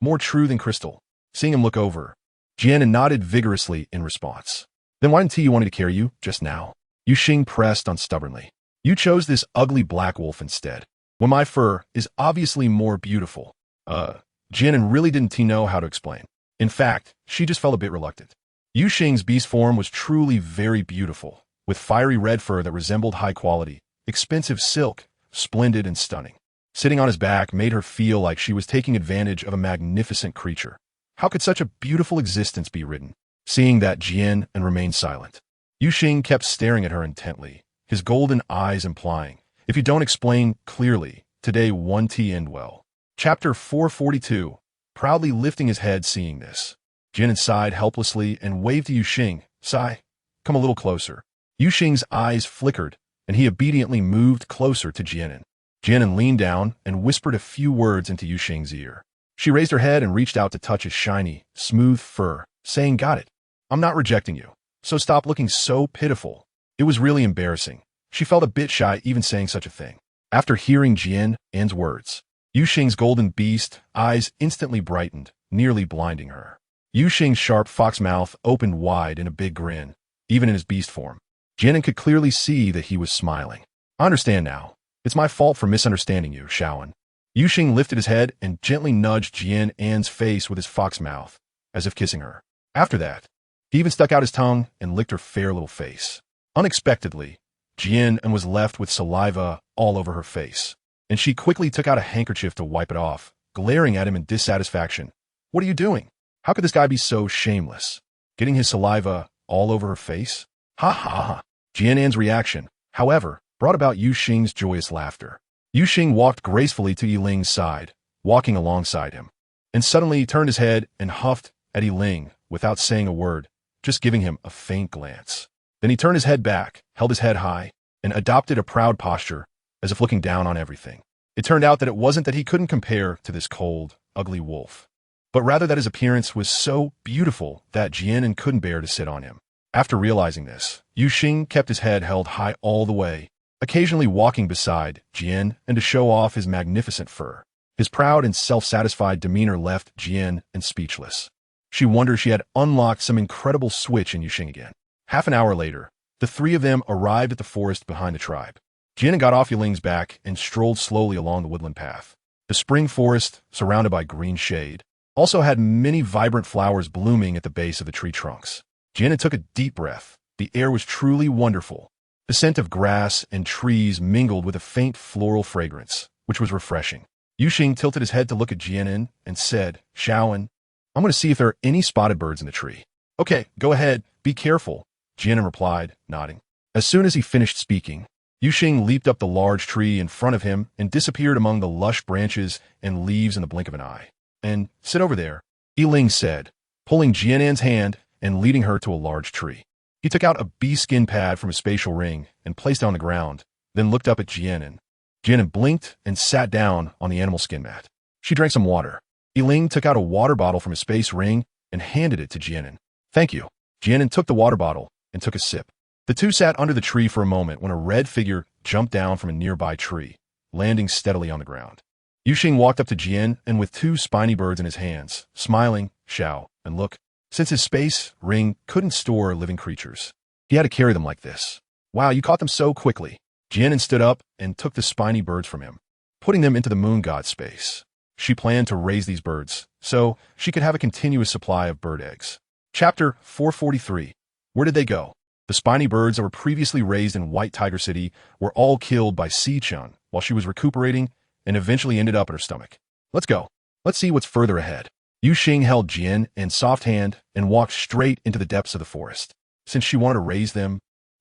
More true than crystal. Seeing him look over, Jian An nodded vigorously in response. Then why didn't you want me to carry you just now? Yuxing pressed on stubbornly. You chose this ugly black wolf instead, when my fur is obviously more beautiful. Jian An really didn't know how to explain. In fact, she just felt a bit reluctant. Yuxing's beast form was truly very beautiful, with fiery red fur that resembled high quality, expensive silk, splendid and stunning. Sitting on his back made her feel like she was taking advantage of a magnificent creature. How could such a beautiful existence be ridden? Seeing that, Jian An remained silent. Yuxing kept staring at her intently, his golden eyes implying, if you don't explain clearly, today won't end well. Chapter 442. Proudly lifting his head seeing this, Jian An sighed helplessly and waved to Yuxing. Sigh, come a little closer. Yuxing's eyes flickered, and he obediently moved closer to Jian An. Jian An leaned down and whispered a few words into Yuxing's ear. She raised her head and reached out to touch his shiny, smooth fur, saying, Got it. I'm not rejecting you, so stop looking so pitiful. It was really embarrassing. She felt a bit shy even saying such a thing. After hearing Jian An's words, Yuxing's golden beast eyes instantly brightened, nearly blinding her. Yuxing's sharp fox mouth opened wide in a big grin, even in his beast form. Jian An could clearly see that he was smiling. I understand now. It's my fault for misunderstanding you, Xiao An. Yuxing lifted his head and gently nudged Jian An's face with his fox mouth, as if kissing her. After that, he even stuck out his tongue and licked her fair little face. Unexpectedly, Jian An was left with saliva all over her face, and she quickly took out a handkerchief to wipe it off, glaring at him in dissatisfaction. What are you doing? How could this guy be so shameless? Getting his saliva all over her face? Ha ha ha. Jian An's reaction, however, brought about Yuxing's joyous laughter. Yuxing walked gracefully to Yiling's side, walking alongside him, and suddenly he turned his head and huffed at Yiling without saying a word, just giving him a faint glance. Then he turned his head back, held his head high, and adopted a proud posture, as if looking down on everything. It turned out that it wasn't that he couldn't compare to this cold, ugly wolf, but rather that his appearance was so beautiful that Jian An couldn't bear to sit on him. After realizing this, Yuxing kept his head held high all the way, occasionally walking beside Jian An to show off his magnificent fur. His proud and self-satisfied demeanor left Jian An speechless. She wondered she had unlocked some incredible switch in Yuxing again. Half an hour later, the three of them arrived at the forest behind the tribe. Jian An got off Yiling's back and strolled slowly along the woodland path. The spring forest, surrounded by green shade, also had many vibrant flowers blooming at the base of the tree trunks. Jian An took a deep breath. The air was truly wonderful. The scent of grass and trees mingled with a faint floral fragrance, which was refreshing. Yuxing tilted his head to look at Jian An and said, Xiao An, I'm going to see if there are any spotted birds in the tree. Okay, go ahead. Be careful, Jian An replied, nodding. As soon as he finished speaking, Yuxing leaped up the large tree in front of him and disappeared among the lush branches and leaves in the blink of an eye. And sit over there, Yiling said, pulling Jian An's hand and leading her to a large tree. He took out a bee skin pad from his spatial ring and placed it on the ground, then looked up at Jian An. Jian An blinked and sat down on the animal skin mat. She drank some water. Yiling took out a water bottle from his space ring and handed it to Jian An. Thank you. Jian An took the water bottle and took a sip. The two sat under the tree for a moment when a red figure jumped down from a nearby tree, landing steadily on the ground. Yuxing walked up to Jian An with two spiny birds in his hands, smiling, Xiao, and look. Since his space ring couldn't store living creatures, he had to carry them like this. Wow, you caught them so quickly. Jian An stood up and took the spiny birds from him, putting them into the moon god's space. She planned to raise these birds, so she could have a continuous supply of bird eggs. Chapter 443. Where did they go? The spiny birds that were previously raised in White Tiger City were all killed by Si-chan while she was recuperating and eventually ended up at her stomach. Let's go. Let's see what's further ahead. Yuxing held Jian An's soft hand and walked straight into the depths of the forest. Since she wanted to raise them,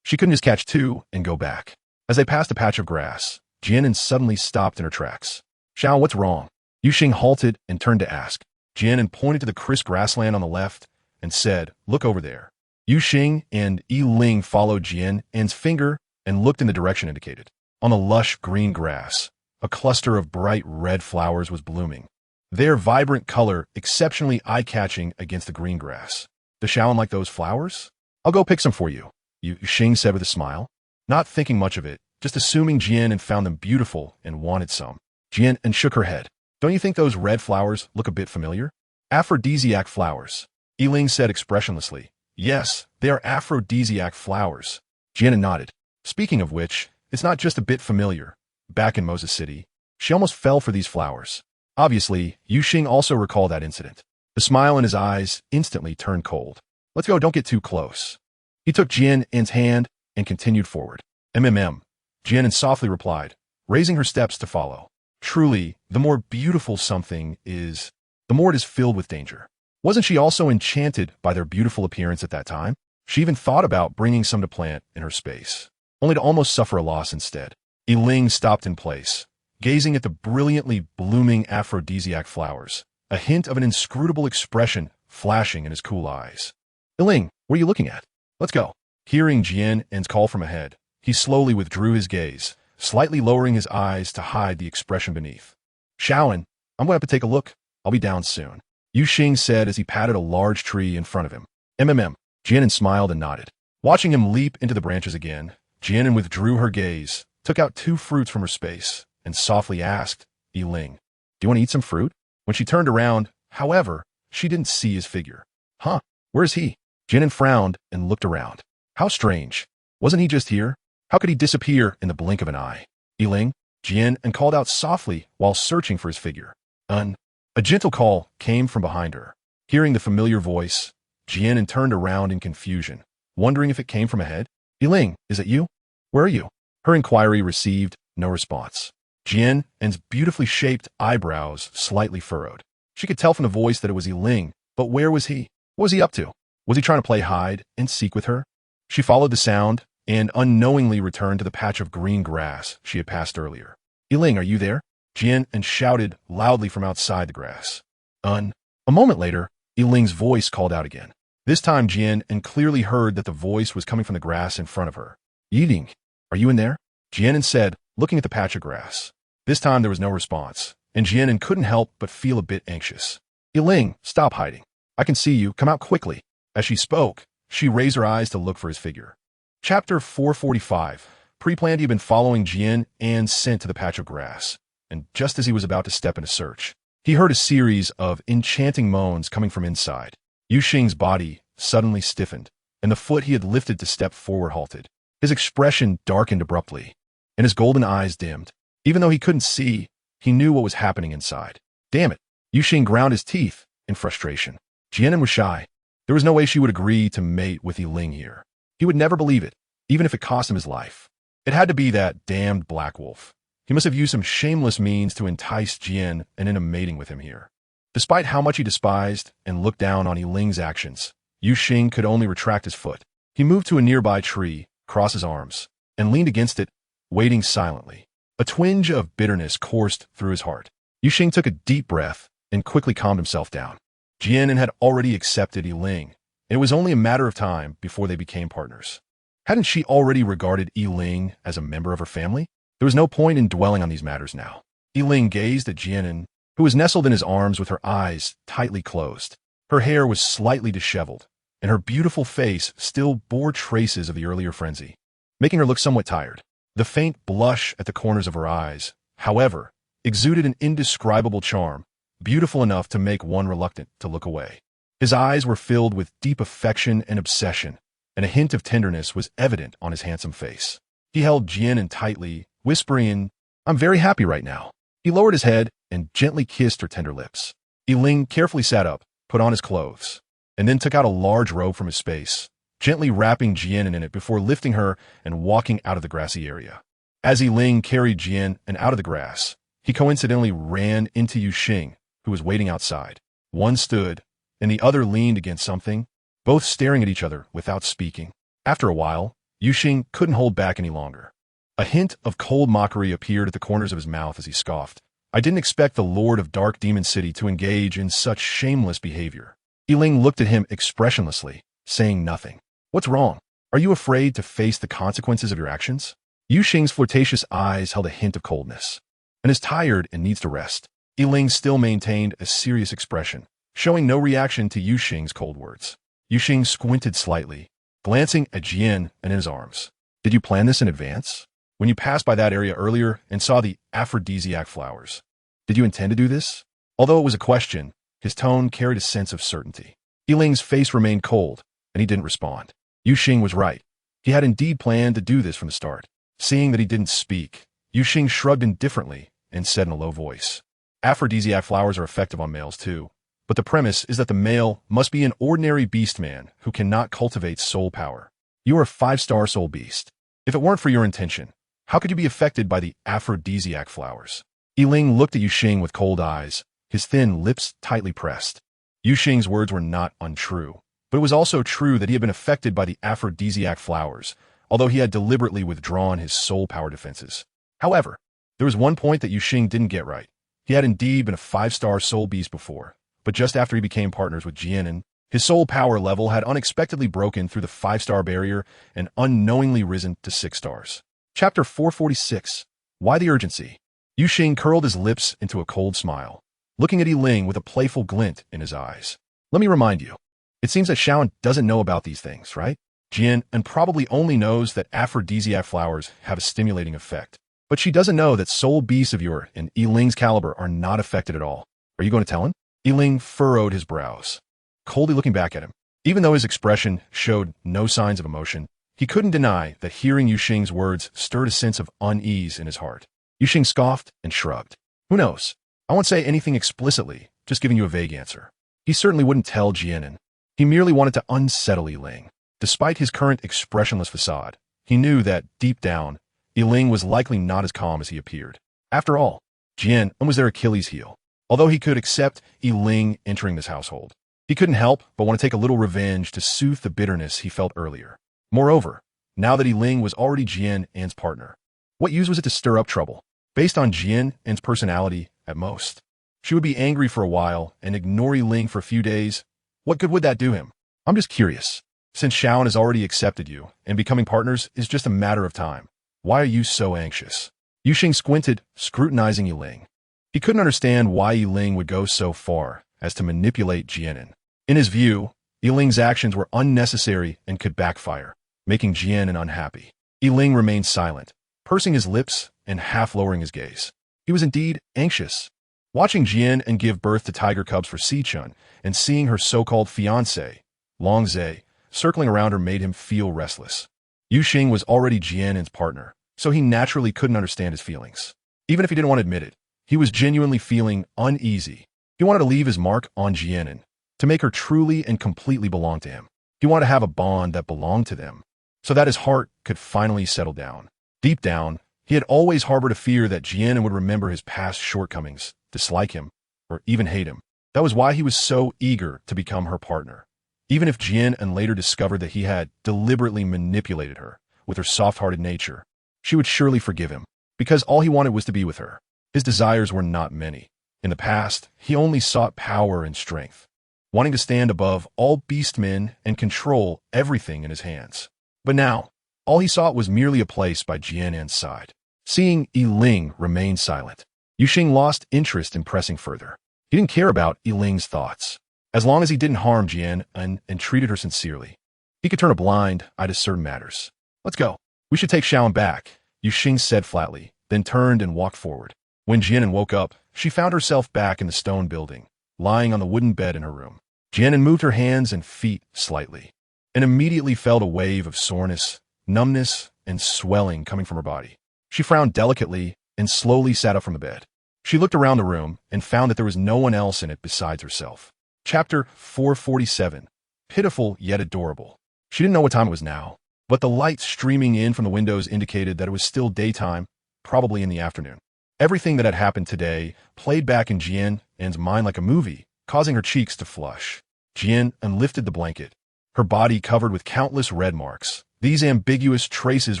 She couldn't just catch two and go back. As they passed a patch of grass, Jian An suddenly stopped in her tracks. Xiao, what's wrong? Yu Xing halted and turned to ask. Jian An pointed to the crisp grassland on the left and said, look over there. Yu Xing and Yi Ling followed Jian An's finger and looked in the direction indicated. On the lush green grass, a cluster of bright red flowers was blooming, their vibrant color exceptionally eye-catching against the green grass. Does Xiao An like those flowers? I'll go pick some for you, Yu Xing said with a smile, not thinking much of it, just assuming Jian An found them beautiful and wanted some. Jian An shook her head. Don't you think those red flowers look a bit familiar? Aphrodisiac flowers, Yi Ling said expressionlessly. Yes, they are aphrodisiac flowers. Jian An nodded. Speaking of which, it's not just a bit familiar. Back in Moses City, she almost fell for these flowers. Obviously, Yu Xing also recalled that incident. The smile in his eyes instantly turned cold. Let's go, don't get too close. He took Jian An's hand and continued forward. Jian An softly replied, raising her steps to follow. Truly, the more beautiful something is, the more it is filled with danger. Wasn't she also enchanted by their beautiful appearance at that time? She even thought about bringing some to plant in her space, only to almost suffer a loss instead. Yi Ling stopped in place, gazing at the brilliantly blooming aphrodisiac flowers, a hint of an inscrutable expression flashing in his cool eyes. Yi Ling, what are you looking at? Let's go. Hearing Jian An's call from ahead, he slowly withdrew his gaze, slightly lowering his eyes to hide the expression beneath. Xiao An, I'm going to have to take a look. I'll be down soon, Yu Xing said as he patted a large tree in front of him. Jian An smiled and nodded. Watching him leap into the branches again, Jian An withdrew her gaze, took out 2 fruits from her space, and softly asked, Yi Ling, do you want to eat some fruit? When she turned around, however, she didn't see his figure. Huh, where is he? Jian An frowned and looked around. How strange. Wasn't he just here? How could he disappear in the blink of an eye? Yi Ling, Jian An called out softly while searching for his figure. A gentle call came from behind her. Hearing the familiar voice, Jian An turned around in confusion, wondering if it came from ahead. Yi Ling, is it you? Where are you? Her inquiry received no response. Jian An's beautifully shaped eyebrows slightly furrowed. She could tell from the voice that it was Yi Ling, but where was he? What was he up to? Was he trying to play hide and seek with her? She followed the sound and unknowingly returned to the patch of green grass she had passed earlier. Yi Ling, are you there? Jian An shouted loudly from outside the grass. A moment later, Yi Ling's voice called out again. This time Jian An clearly heard that the voice was coming from the grass in front of her. Yi Ling, are you in there? Jian An said, looking at the patch of grass. This time there was no response, and Jian An couldn't help but feel a bit anxious. Yi Ling, stop hiding. I can see you. Come out quickly. As she spoke, she raised her eyes to look for his figure. Chapter 445. Pre-planned. He had been following Jian An's scent to the patch of grass, and just as he was about to step into search, he heard a series of enchanting moans coming from inside. Yu Xing's body suddenly stiffened, and the foot he had lifted to step forward halted. His expression darkened abruptly, and his golden eyes dimmed. Even though he couldn't see, he knew what was happening inside. Damn it! Yu Xing ground his teeth in frustration. Jian An was shy. There was no way she would agree to mate with Yi Ling here. He would never believe it, even if it cost him his life. It had to be that damned black wolf. He must have used some shameless means to entice Jian An into mating with him here. Despite how much he despised and looked down on Yi Ling's actions, Yu Xing could only retract his foot. He moved to a nearby tree, crossed his arms, and leaned against it, waiting silently. A twinge of bitterness coursed through his heart. Yu Xing took a deep breath and quickly calmed himself down. Jian An had already accepted Yi Ling, and it was only a matter of time before they became partners. Hadn't she already regarded Yi Ling as a member of her family? There was no point in dwelling on these matters now. Yi Ling gazed at Jian An, who was nestled in his arms with her eyes tightly closed. Her hair was slightly disheveled, and her beautiful face still bore traces of the earlier frenzy, making her look somewhat tired. The faint blush at the corners of her eyes, however, exuded an indescribable charm, beautiful enough to make one reluctant to look away. His eyes were filled with deep affection and obsession, and a hint of tenderness was evident on his handsome face. He held Jian An tightly, whispering, I'm very happy right now. He lowered his head and gently kissed her tender lips. Yi Ling carefully sat up, put on his clothes, and then took out a large robe from his space, gently wrapping Jian An in it before lifting her and walking out of the grassy area. As Yi Ling carried Jian An out of the grass, he coincidentally ran into Yu Xing, who was waiting outside. One stood, and the other leaned against something, both staring at each other without speaking. After a while, Yuxing couldn't hold back any longer. A hint of cold mockery appeared at the corners of his mouth as he scoffed. I didn't expect the Lord of Dark Demon City to engage in such shameless behavior. Yiling looked at him expressionlessly, saying nothing. What's wrong? Are you afraid to face the consequences of your actions? Yuxing's flirtatious eyes held a hint of coldness. And is tired and needs to rest. Yiling still maintained a serious expression, showing no reaction to Yuxing's cold words. Yuxing squinted slightly, glancing at Jian and in his arms. Did you plan this in advance? When you passed by that area earlier and saw the aphrodisiac flowers, did you intend to do this? Although it was a question, his tone carried a sense of certainty. Yiling's face remained cold, and he didn't respond. Yuxing was right. He had indeed planned to do this from the start. Seeing that he didn't speak, Yuxing shrugged indifferently and said in a low voice, Aphrodisiac flowers are effective on males too, but the premise is that the male must be an ordinary beast man who cannot cultivate soul power. You are a 5-star soul beast. If it weren't for your intention, how could you be affected by the aphrodisiac flowers? Yiling looked at Yuxing with cold eyes, his thin lips tightly pressed. Yuxing's words were not untrue, but it was also true that he had been affected by the aphrodisiac flowers, although he had deliberately withdrawn his soul power defenses. However, there was one point that Yuxing didn't get right. He had indeed been a 5-star soul beast before, but just after he became partners with Jian An, his soul power level had unexpectedly broken through the 5-star barrier and unknowingly risen to 6 stars. Chapter 446. Why the urgency? Yuxing curled his lips into a cold smile, looking at Yiling with a playful glint in his eyes. Let me remind you, it seems that Xiao An doesn't know about these things, right? Jian An probably only knows that aphrodisiac flowers have a stimulating effect, but she doesn't know that soul beasts of your and Yiling's caliber are not affected at all. Are you going to tell him? Yiling furrowed his brows, coldly looking back at him. Even though his expression showed no signs of emotion, he couldn't deny that hearing Yuxing's words stirred a sense of unease in his heart. Yuxing scoffed and shrugged. Who knows? I won't say anything explicitly, just giving you a vague answer. He certainly wouldn't tell Jian An. He merely wanted to unsettle Yiling. Despite his current expressionless facade, he knew that, deep down, Yiling was likely not as calm as he appeared. After all, Jian An was their Achilles heel. Although he could accept Yiling entering this household, he couldn't help but want to take a little revenge to soothe the bitterness he felt earlier. Moreover, now that Yiling was already Jian An's partner, what use was it to stir up trouble? Based on Jian An's personality, at most, she would be angry for a while and ignore Yiling for a few days. What good would that do him? I'm just curious. Since Xiao An has already accepted you, and becoming partners is just a matter of time, why are you so anxious? Yuxing squinted, scrutinizing Yiling. He couldn't understand why Yiling would go so far as to manipulate Jian An. In his view, Yiling's actions were unnecessary and could backfire, making Jian An unhappy. Yiling remained silent, pursing his lips and half lowering his gaze. He was indeed anxious. Watching Jian An give birth to tiger cubs for Sichun and seeing her so-called fiancé, Long Zhe, circling around her made him feel restless. Yuxing was already Jian An's partner, so he naturally couldn't understand his feelings. Even if he didn't want to admit it, he was genuinely feeling uneasy. He wanted to leave his mark on Jian An, to make her truly and completely belong to him. He wanted to have a bond that belonged to them, so that his heart could finally settle down. Deep down, he had always harbored a fear that Jian An would remember his past shortcomings, dislike him, or even hate him. That was why he was so eager to become her partner. Even if Jian An later discovered that he had deliberately manipulated her with her soft-hearted nature, she would surely forgive him, because all he wanted was to be with her. His desires were not many. In the past, he only sought power and strength, wanting to stand above all beastmen and control everything in his hands. But now, all he sought was merely a place by Jian An's side. Seeing Yiling remain silent, Yuxing lost interest in pressing further. He didn't care about Yiling's thoughts, as long as he didn't harm Jian An and treated her sincerely. He could turn a blind eye to certain matters. Let's go. We should take Xiao An back, Yuxing said flatly, then turned and walked forward. When Jian An woke up, she found herself back in the stone building, lying on the wooden bed in her room. Jian An moved her hands and feet slightly, and immediately felt a wave of soreness, numbness, and swelling coming from her body. She frowned delicately and slowly sat up from the bed. She looked around the room and found that there was no one else in it besides herself. Chapter 447. Pitiful yet adorable. She didn't know what time it was now, but the light streaming in from the windows indicated that it was still daytime, probably in the afternoon. Everything that had happened today played back in Jian An's mind like a movie, causing her cheeks to flush. Jian An lifted the blanket, her body covered with countless red marks, these ambiguous traces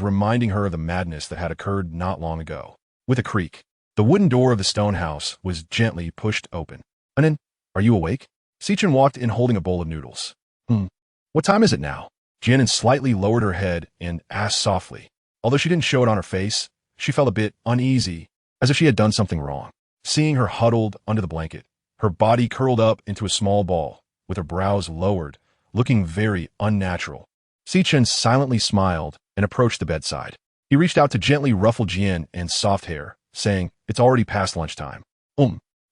reminding her of the madness that had occurred not long ago. With a creak, the wooden door of the stone house was gently pushed open. "Anan, are you awake?" Sichan walked in holding a bowl of noodles. What time is it now?" Jian An slightly lowered her head and asked softly. Although she didn't show it on her face, she felt a bit uneasy, as if she had done something wrong. Seeing her huddled under the blanket, her body curled up into a small ball, with her brows lowered, looking very unnatural, Sichan silently smiled and approached the bedside. He reached out to gently ruffle Jian An's soft hair, saying, "It's already past lunchtime."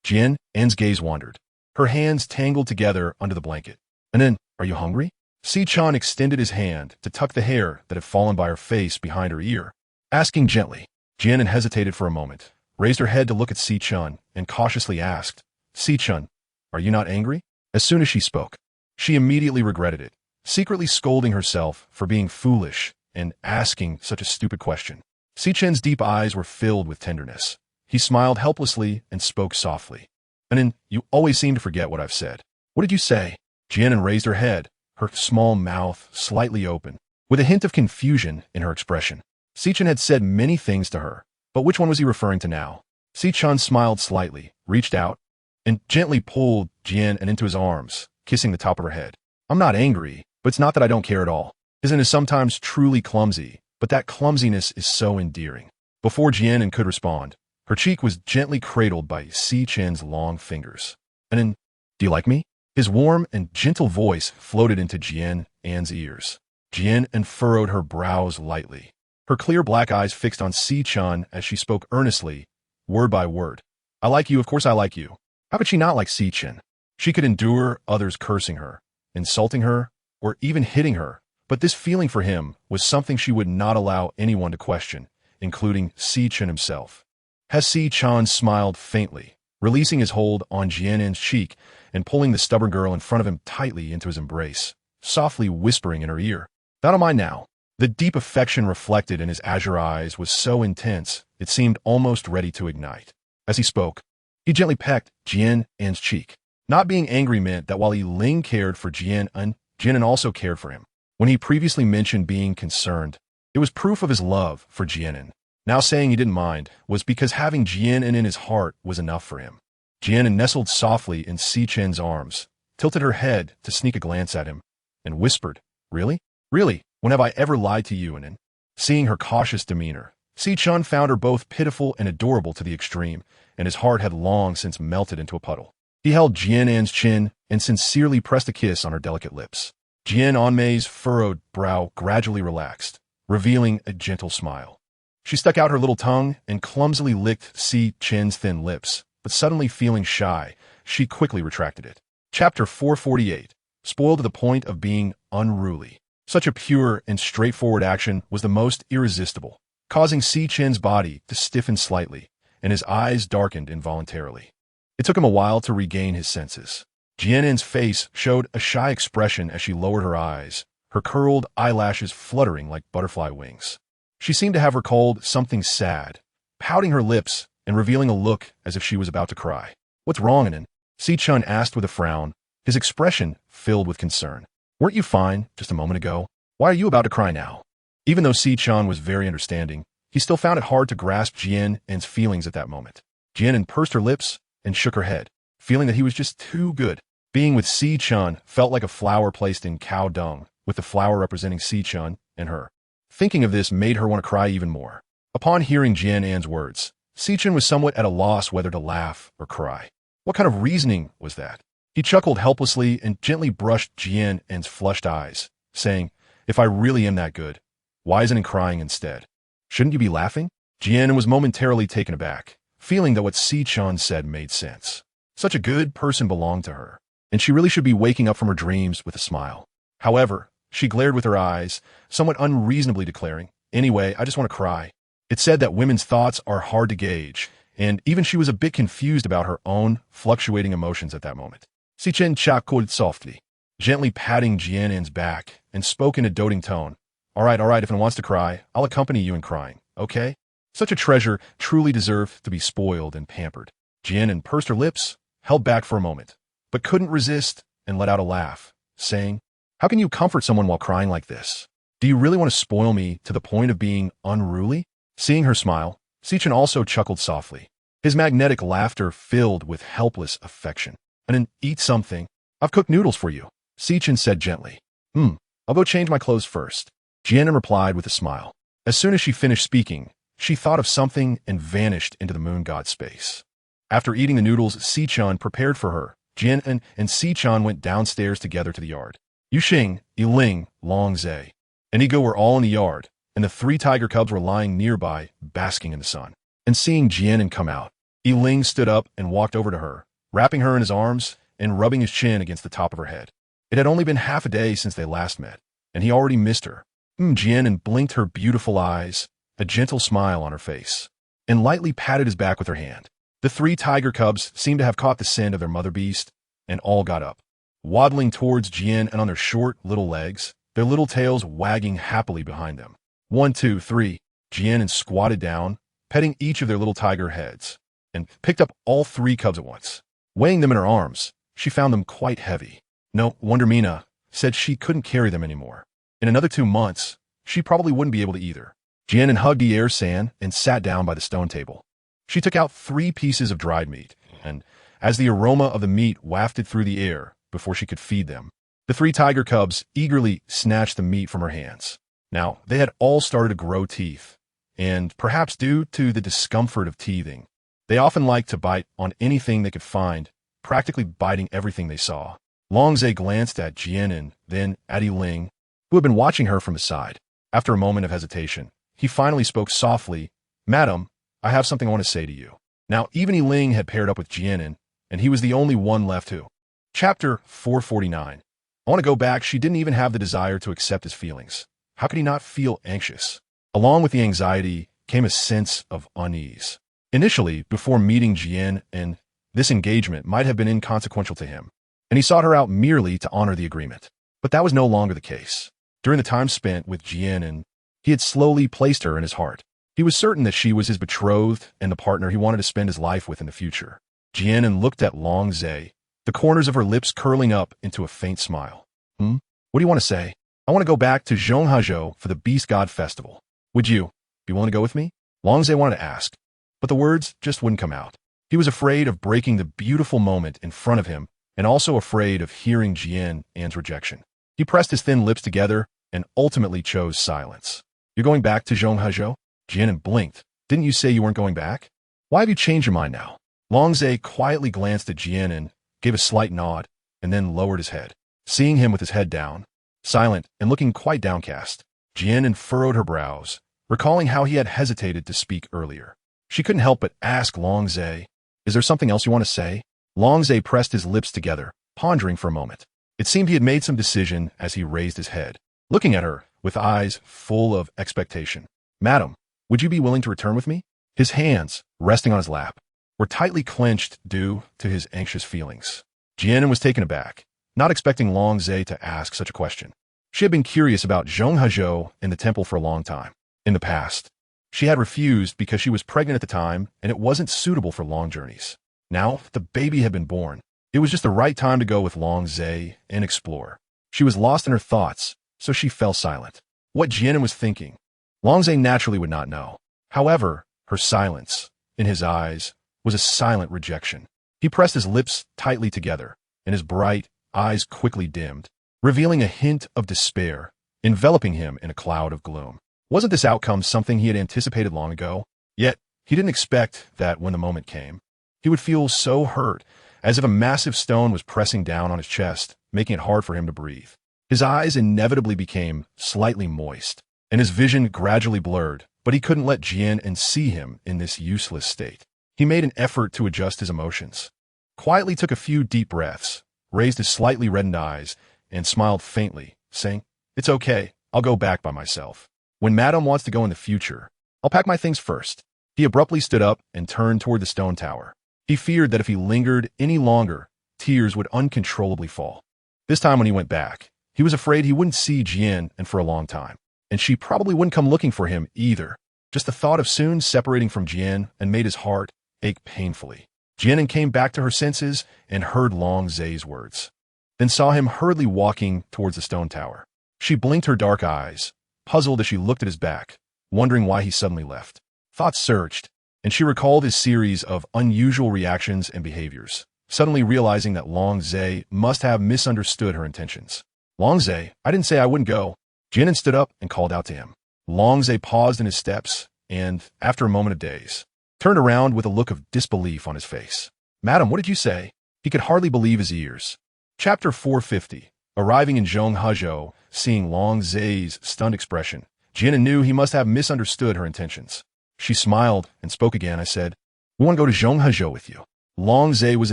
Jian An's gaze wandered. Her hands tangled together under the blanket. "Anan, are you hungry?" Sichan extended his hand to tuck the hair that had fallen by her face behind her ear, asking gently. Jian An hesitated for a moment, raised her head to look at Sichan, and cautiously asked, "Sichan, are you not angry?" As soon as she spoke, she immediately regretted it, secretly scolding herself for being foolish and asking such a stupid question. Sichan's deep eyes were filled with tenderness. He smiled helplessly and spoke softly. "Anan, you always seem to forget what I've said. What did you say?" Jian An raised her head, her small mouth slightly open, with a hint of confusion in her expression. Sichan had said many things to her, but which one was he referring to now? Sichan smiled slightly, reached out, and gently pulled Jian An into his arms, kissing the top of her head. "I'm not angry, but it's not that I don't care at all. Jian An is sometimes truly clumsy, but that clumsiness is so endearing." Before Jian An could respond, her cheek was gently cradled by Sichan's long fingers. "Anan, do you like me?" His warm and gentle voice floated into Jian An's ears. Jian An furrowed her brows lightly, her clear black eyes fixed on Sichan as she spoke earnestly, word by word. "I like you, of course I like you." How could she not like Sichan? She could endure others cursing her, insulting her, or even hitting her, but this feeling for him was something she would not allow anyone to question, including Sichan himself. As Sichan smiled faintly, releasing his hold on Jian An's cheek and pulling the stubborn girl in front of him tightly into his embrace, softly whispering in her ear, "Not on mine now." The deep affection reflected in his azure eyes was so intense, it seemed almost ready to ignite. As he spoke, he gently pecked Jian An's cheek. Not being angry meant that while Ling cared for Jian An also cared for him. When he previously mentioned being concerned, it was proof of his love for Jian An. Now saying he didn't mind was because having Jian An in his heart was enough for him. Jian An nestled softly in Sichan's arms, tilted her head to sneak a glance at him, and whispered, "Really? Really? When have I ever lied to you, An?" Seeing her cautious demeanor, Sichan found her both pitiful and adorable to the extreme, and his heart had long since melted into a puddle. He held Jian An's chin and sincerely pressed a kiss on her delicate lips. Jian An's furrowed brow gradually relaxed, revealing a gentle smile. She stuck out her little tongue and clumsily licked Sichan's thin lips, but suddenly feeling shy, she quickly retracted it. Chapter 448, spoiled to the point of being unruly. Such a pure and straightforward action was the most irresistible, causing Sichan's body to stiffen slightly, and his eyes darkened involuntarily. It took him a while to regain his senses. Jian An's face showed a shy expression as she lowered her eyes, her curled eyelashes fluttering like butterfly wings. She seemed to have recalled something sad, pouting her lips and revealing a look as if she was about to cry. "What's wrong, An?" Sichan asked with a frown, his expression filled with concern. "Weren't you fine just a moment ago? Why are you about to cry now?" Even though Sichan was very understanding, he still found it hard to grasp Jian An's feelings at that moment. Jian An pursed her lips and shook her head, feeling that he was just too good. Being with Sichan felt like a flower placed in cow dung, with the flower representing Sichan and her. Thinking of this made her want to cry even more. Upon hearing Jian An's words, Sichan was somewhat at a loss whether to laugh or cry. What kind of reasoning was that? He chuckled helplessly and gently brushed Jian An's flushed eyes, saying, "If I really am that good, why isn't he crying instead? Shouldn't you be laughing?" Jian An was momentarily taken aback, feeling that what Sichan said made sense. Such a good person belonged to her, and she really should be waking up from her dreams with a smile. However, she glared with her eyes, somewhat unreasonably declaring, "Anyway, I just want to cry." It said that women's thoughts are hard to gauge, and even she was a bit confused about her own fluctuating emotions at that moment. Sichan chuckled softly, gently patting Jian An's back, and spoke in a doting tone. All right, if it wants to cry, I'll accompany you in crying, okay?" Such a treasure truly deserved to be spoiled and pampered. Jian An pursed her lips, held back for a moment, but couldn't resist and let out a laugh, saying, "How can you comfort someone while crying like this? Do you really want to spoil me to the point of being unruly? Seeing her smile, Sichan also chuckled softly. His magnetic laughter filled with helpless affection. "And eat something. I've cooked noodles for you," Sichan said gently. I'll go change my clothes first," Jian An replied with a smile. As soon as she finished speaking, she thought of something and vanished into the moon god's space. After eating the noodles Sichan prepared for her, Jian An and Sichan went downstairs together to the yard. Yuxing, Yiling, Long Zhe, and Ego were all in the yard, and the 3 tiger cubs were lying nearby, basking in the sun. And seeing Jian An come out, Yiling stood up and walked over to her, wrapping her in his arms and rubbing his chin against the top of her head. It had only been half a day since they last met, and he already missed her. Jian An blinked her beautiful eyes, a gentle smile on her face, and lightly patted his back with her hand. The 3 tiger cubs seemed to have caught the scent of their mother beast, and all got up, waddling towards Jian An on their short little legs, their little tails wagging happily behind them. 1, 2, 3. Jian An squatted down, petting each of their little tiger heads, and picked up all 3 cubs at once. Weighing them in her arms, she found them quite heavy. No wonder Mina said she couldn't carry them anymore. In another 2 months, she probably wouldn't be able to either. Jian An hugged Eyesand and sat down by the stone table. She took out 3 pieces of dried meat, and as the aroma of the meat wafted through the air before she could feed them, the 3 tiger cubs eagerly snatched the meat from her hands. Now, they had all started to grow teeth, and perhaps due to the discomfort of teething, they often liked to bite on anything they could find, practically biting everything they saw. Long Zhe glanced at Jian An, then at Yiling, who had been watching her from the side. After a moment of hesitation, he finally spoke softly, "Madam, I have something I want to say to you." Now, even Yiling had paired up with Jian An, and he was the only one left who. Chapter 449. I want to go back. She didn't even have the desire to accept his feelings. How could he not feel anxious? Along with the anxiety came a sense of unease. Initially, before meeting Jian An, this engagement might have been inconsequential to him, and he sought her out merely to honor the agreement. But that was no longer the case. During the time spent with Jian An, he had slowly placed her in his heart. He was certain that she was his betrothed and the partner he wanted to spend his life with in the future. Jian An looked at Long Zhe, the corners of her lips curling up into a faint smile. What do you want to say? I want to go back to Zhonghazhou for the Beast God Festival. Would you be willing to go with me? Long Zhe wanted to ask, but the words just wouldn't come out. He was afraid of breaking the beautiful moment in front of him and also afraid of hearing Jian An's rejection. He pressed his thin lips together and ultimately chose silence. You're going back to Zhonghazhou? Jian An blinked. Didn't you say you weren't going back? Why have you changed your mind now? Long Zhe quietly glanced at Jian An, gave a slight nod, and then lowered his head. Seeing him with his head down, silent and looking quite downcast, Jian An furrowed her brows, recalling how he had hesitated to speak earlier. She couldn't help but ask Long Zhe, "Is there something else you want to say?" Long Zhe pressed his lips together, pondering for a moment. It seemed he had made some decision as he raised his head, looking at her with eyes full of expectation. "Madam, would you be willing to return with me?" His hands, resting on his lap, were tightly clenched due to his anxious feelings. Jian An was taken aback, not expecting Long Zhe to ask such a question. She had been curious about Zhonghazhou and the temple for a long time. In the past, she had refused because she was pregnant at the time and it wasn't suitable for long journeys. Now, the baby had been born. It was just the right time to go with Long Zhe and explore. She was lost in her thoughts, so she fell silent. What Jian An was thinking, Long Zhe naturally would not know. However, her silence, in his eyes, was a silent rejection. He pressed his lips tightly together, and his bright eyes quickly dimmed, revealing a hint of despair, enveloping him in a cloud of gloom. Wasn't this outcome something he had anticipated long ago? Yet, he didn't expect that when the moment came, he would feel so hurt, as if a massive stone was pressing down on his chest, making it hard for him to breathe. His eyes inevitably became slightly moist, and his vision gradually blurred, but he couldn't let Jian An see him in this useless state. He made an effort to adjust his emotions, quietly took a few deep breaths, raised his slightly reddened eyes, and smiled faintly, saying, "It's okay, I'll go back by myself. When Madame wants to go in the future, I'll pack my things first." He abruptly stood up and turned toward the stone tower. He feared that if he lingered any longer, tears would uncontrollably fall. This time when he went back, he was afraid he wouldn't see Jian An for a long time, and she probably wouldn't come looking for him either. Just the thought of soon separating from Jian An made his heart ache painfully. Jian An came back to her senses and heard Long Zhe's words, then saw him hurriedly walking towards the stone tower. She blinked her dark eyes, puzzled as she looked at his back, wondering why he suddenly left. Thoughts surged, and she recalled his series of unusual reactions and behaviors, suddenly realizing that Long Zhe must have misunderstood her intentions. Long Zhe, I didn't say I wouldn't go. Jian An stood up and called out to him. Long Zhe paused in his steps and, after a moment of daze, turned around with a look of disbelief on his face. Madam, what did you say? He could hardly believe his ears. Chapter 450. Arriving in Zhonghuzhou, seeing Long Zhe's stunned expression, Jian An knew he must have misunderstood her intentions. She smiled and spoke again. I said, we want to go to Zhonghuzhou with you. Long Zhe was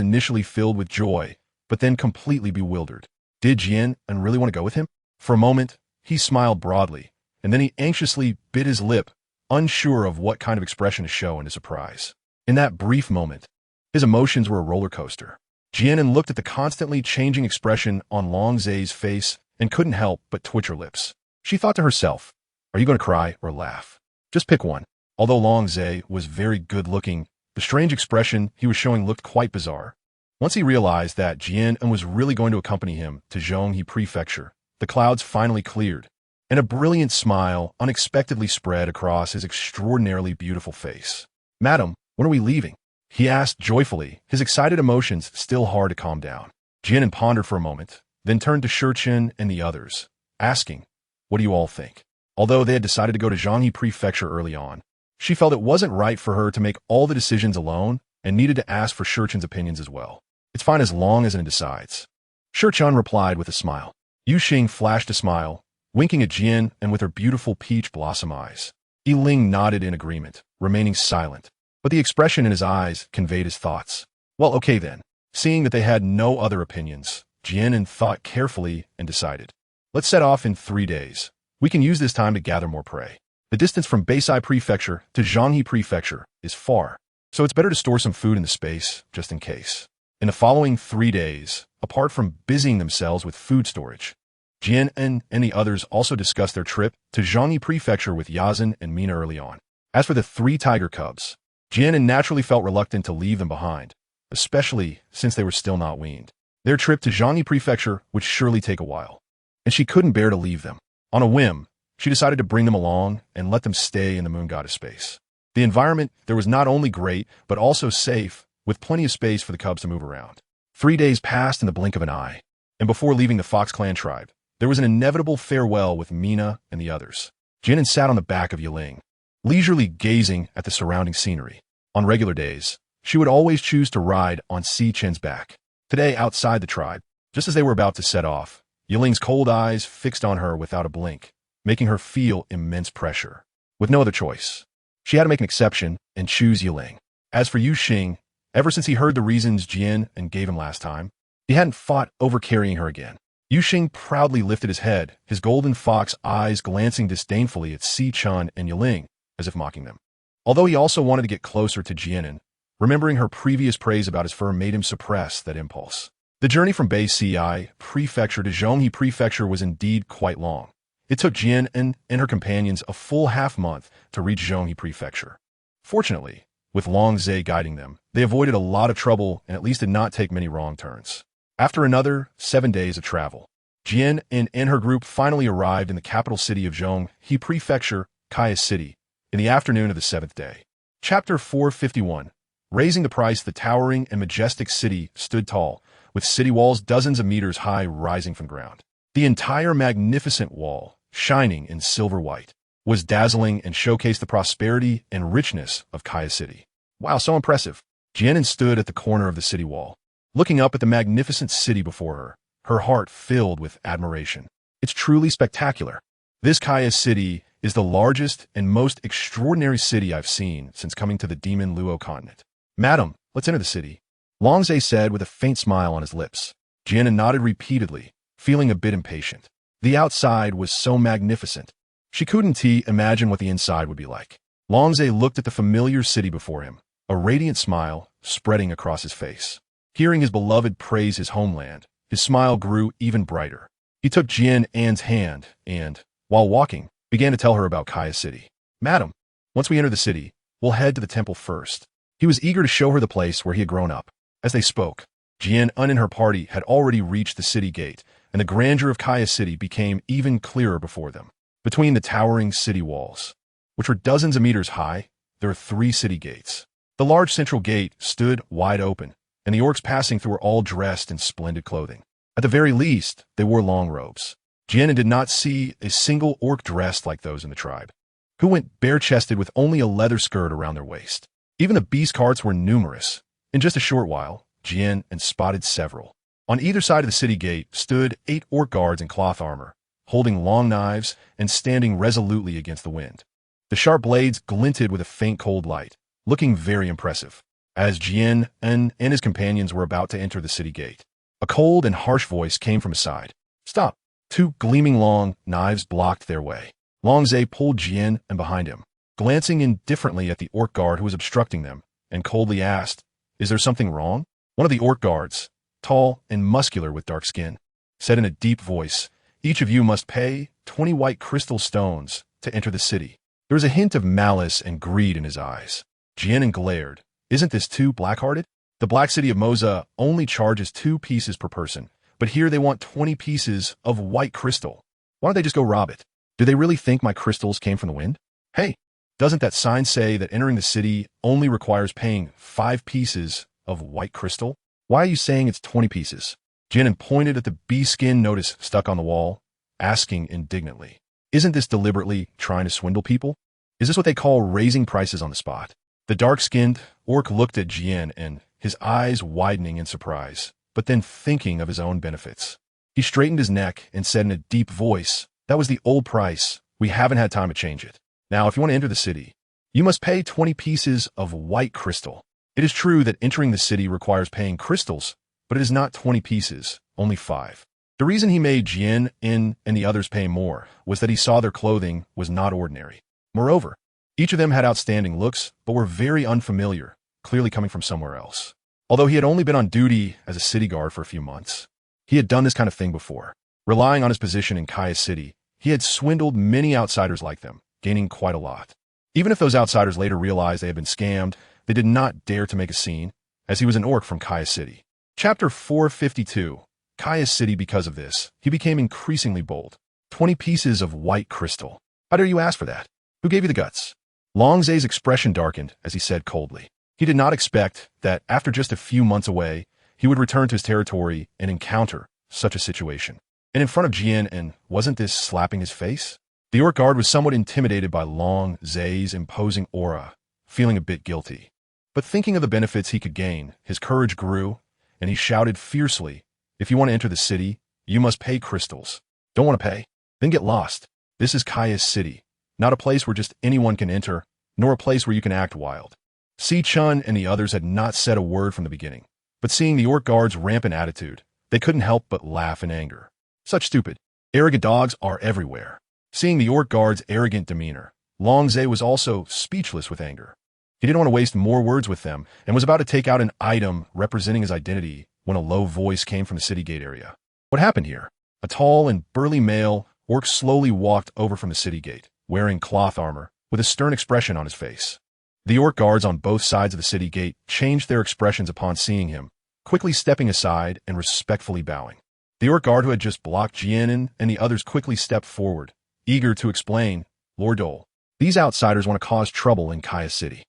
initially filled with joy, but then completely bewildered. Did Jian An really want to go with him? For a moment, he smiled broadly, and then he anxiously bit his lip, unsure of what kind of expression to show in his surprise. In that brief moment, his emotions were a roller coaster. Jian An looked at the constantly changing expression on Long Zhe's face and couldn't help but twitch her lips. She thought to herself, are you going to cry or laugh? Just pick one. Although Long Zhe was very good-looking, the strange expression he was showing looked quite bizarre. Once he realized that Jian An was really going to accompany him to Zhonghe Prefecture, the clouds finally cleared, and a brilliant smile unexpectedly spread across his extraordinarily beautiful face. Madam, when are we leaving? He asked joyfully, his excited emotions still hard to calm down. Jian An pondered for a moment, then turned to Shurchen and the others, asking, what do you all think? Although they had decided to go to Zhonghe Prefecture early on, she felt it wasn't right for her to make all the decisions alone and needed to ask for Shurchen's opinions as well. It's fine as long as it decides. Shurchen replied with a smile. Yu Xing flashed a smile, winking at Jian An with her beautiful peach blossom eyes. Yi Ling nodded in agreement, remaining silent, but the expression in his eyes conveyed his thoughts. Well, okay then. Seeing that they had no other opinions, Jian An thought carefully and decided. Let's set off in 3 days. We can use this time to gather more prey. The distance from Beisai Prefecture to Zhonghe Prefecture is far, so it's better to store some food in the space, just in case. In the following 3 days, apart from busying themselves with food storage, Jian An and the others also discussed their trip to Zhonghe Prefecture with Eyesand and Mina early on. As for the 3 tiger cubs, Jian An naturally felt reluctant to leave them behind, especially since they were still not weaned. Their trip to Zhonghe Prefecture would surely take a while, and she couldn't bear to leave them. On a whim, she decided to bring them along and let them stay in the moon goddess space. The environment there was not only great, but also safe, with plenty of space for the cubs to move around. 3 days passed in the blink of an eye, and before leaving the Fox Clan tribe, there was an inevitable farewell with Mina and the others. Jian An sat on the back of Yi Ling, leisurely gazing at the surrounding scenery. On regular days, she would always choose to ride on Si Chen's back. Today, outside the tribe, just as they were about to set off, Yi Ling's cold eyes fixed on her without a blink, making her feel immense pressure. With no other choice, she had to make an exception and choose Yi Ling. As for Yu Xing, ever since he heard the reasons Jian An gave him last time, he hadn't fought over carrying her again. Yu Xing proudly lifted his head, his golden fox eyes glancing disdainfully at Si Chen and Yi Ling, as if mocking them. Although he also wanted to get closer to Jian An, remembering her previous praise about his fur made him suppress that impulse. The journey from Beisai Prefecture to Zhonghe Prefecture was indeed quite long. It took Jian An and her companions a full half-month to reach Zhonghe Prefecture. Fortunately, with Long Zhe guiding them, they avoided a lot of trouble and at least did not take many wrong turns. After another 7 days of travel, Jian An and her group finally arrived in the capital city of Zhonghe Prefecture, Kaya City, in the afternoon of the 7th day. Chapter 451. Raising the price, the towering and majestic city stood tall, with city walls dozens of meters high rising from ground. The entire magnificent wall, shining in silver white, was dazzling and showcased the prosperity and richness of Kaya City. Wow, so impressive. Jian An stood at the corner of the city wall, looking up at the magnificent city before her, her heart filled with admiration. It's truly spectacular. This Kaya City is the largest and most extraordinary city I've seen since coming to the Demon Luo continent. Madam, let's enter the city, Long Zhe said with a faint smile on his lips. Jian An nodded repeatedly, feeling a bit impatient. The outside was so magnificent. She couldn't imagine what the inside would be like. Long Zhe looked at the familiar city before him, a radiant smile spreading across his face. Hearing his beloved praise his homeland, his smile grew even brighter. He took Jian An's hand and, while walking, began to tell her about Kaya City. Madam, once we enter the city, we'll head to the temple first. He was eager to show her the place where he had grown up. As they spoke, Jian An and her party had already reached the city gate, and the grandeur of Kaya City became even clearer before them. Between the towering city walls, which were dozens of meters high, there are 3 city gates. The large central gate stood wide open, and the orcs passing through were all dressed in splendid clothing. At the very least, they wore long robes. Jian An did not see a single orc dressed like those in the tribe, who went bare-chested with only a leather skirt around their waist. Even the beast carts were numerous. In just a short while, Jian An spotted several. On either side of the city gate stood 8 orc guards in cloth armor, holding long knives and standing resolutely against the wind. The sharp blades glinted with a faint cold light, looking very impressive. As Jian An and his companions were about to enter the city gate, a cold and harsh voice came from his side. "Stop!" 2 gleaming long knives blocked their way. Longzhe pulled Jian An behind him, glancing indifferently at the orc guard who was obstructing them, and coldly asked, "Is there something wrong?" One of the orc guards, tall and muscular with dark skin, said in a deep voice, "Each of you must pay 20 white crystal stones to enter the city." There was a hint of malice and greed in his eyes. Jian An glared. "Isn't this too black-hearted? The Black City of Moza only charges 2 pieces per person, but here they want 20 pieces of white crystal. Why don't they just go rob it? Do they really think my crystals came from the wind? Hey, doesn't that sign say that entering the city only requires paying 5 pieces of white crystal? Why are you saying it's 20 pieces?" Jian An pointed at the bee skin notice stuck on the wall, asking indignantly, "Isn't this deliberately trying to swindle people? Is this what they call raising prices on the spot?" The dark-skinned orc looked at Jian An, his eyes widening in surprise, but then thinking of his own benefits. He straightened his neck and said in a deep voice, "That was the old price. We haven't had time to change it. Now, if you want to enter the city, you must pay 20 pieces of white crystal. It is true that entering the city requires paying crystals, but it is not 20 pieces, only 5. The reason he made Jian An and the others pay more was that he saw their clothing was not ordinary. Moreover, each of them had outstanding looks, but were very unfamiliar, clearly coming from somewhere else. Although he had only been on duty as a city guard for a few months, he had done this kind of thing before. Relying on his position in Kaya City, he had swindled many outsiders like them, gaining quite a lot. Even if those outsiders later realized they had been scammed, they did not dare to make a scene, as he was an orc from Kaya City. Chapter 452. Kaya City. Because of this, he became increasingly bold. 20 pieces of white crystal. How dare you ask for that? Who gave you the guts? Longzhe's expression darkened as he said coldly. He did not expect that after just a few months away, he would return to his territory and encounter such a situation. And in front of Jian An, wasn't this slapping his face? The orc guard was somewhat intimidated by Longzhe's imposing aura, feeling a bit guilty. But thinking of the benefits he could gain, his courage grew, and he shouted fiercely, "If you want to enter the city, you must pay crystals. Don't want to pay? Then get lost. This is Kaya's city, not a place where just anyone can enter, nor a place where you can act wild." Si Chun and the others had not said a word from the beginning, but seeing the orc guard's rampant attitude, they couldn't help but laugh in anger. Such stupid, arrogant dogs are everywhere. Seeing the orc guard's arrogant demeanor, Longzhe was also speechless with anger. He didn't want to waste more words with them and was about to take out an item representing his identity when a low voice came from the city gate area. What happened here? A tall and burly male orc slowly walked over from the city gate, wearing cloth armor, with a stern expression on his face. The orc guards on both sides of the city gate changed their expressions upon seeing him, quickly stepping aside and respectfully bowing. The orc guard who had just blocked Jian An and the others quickly stepped forward, eager to explain, "Lord Dole, these outsiders want to cause trouble in Kaya City."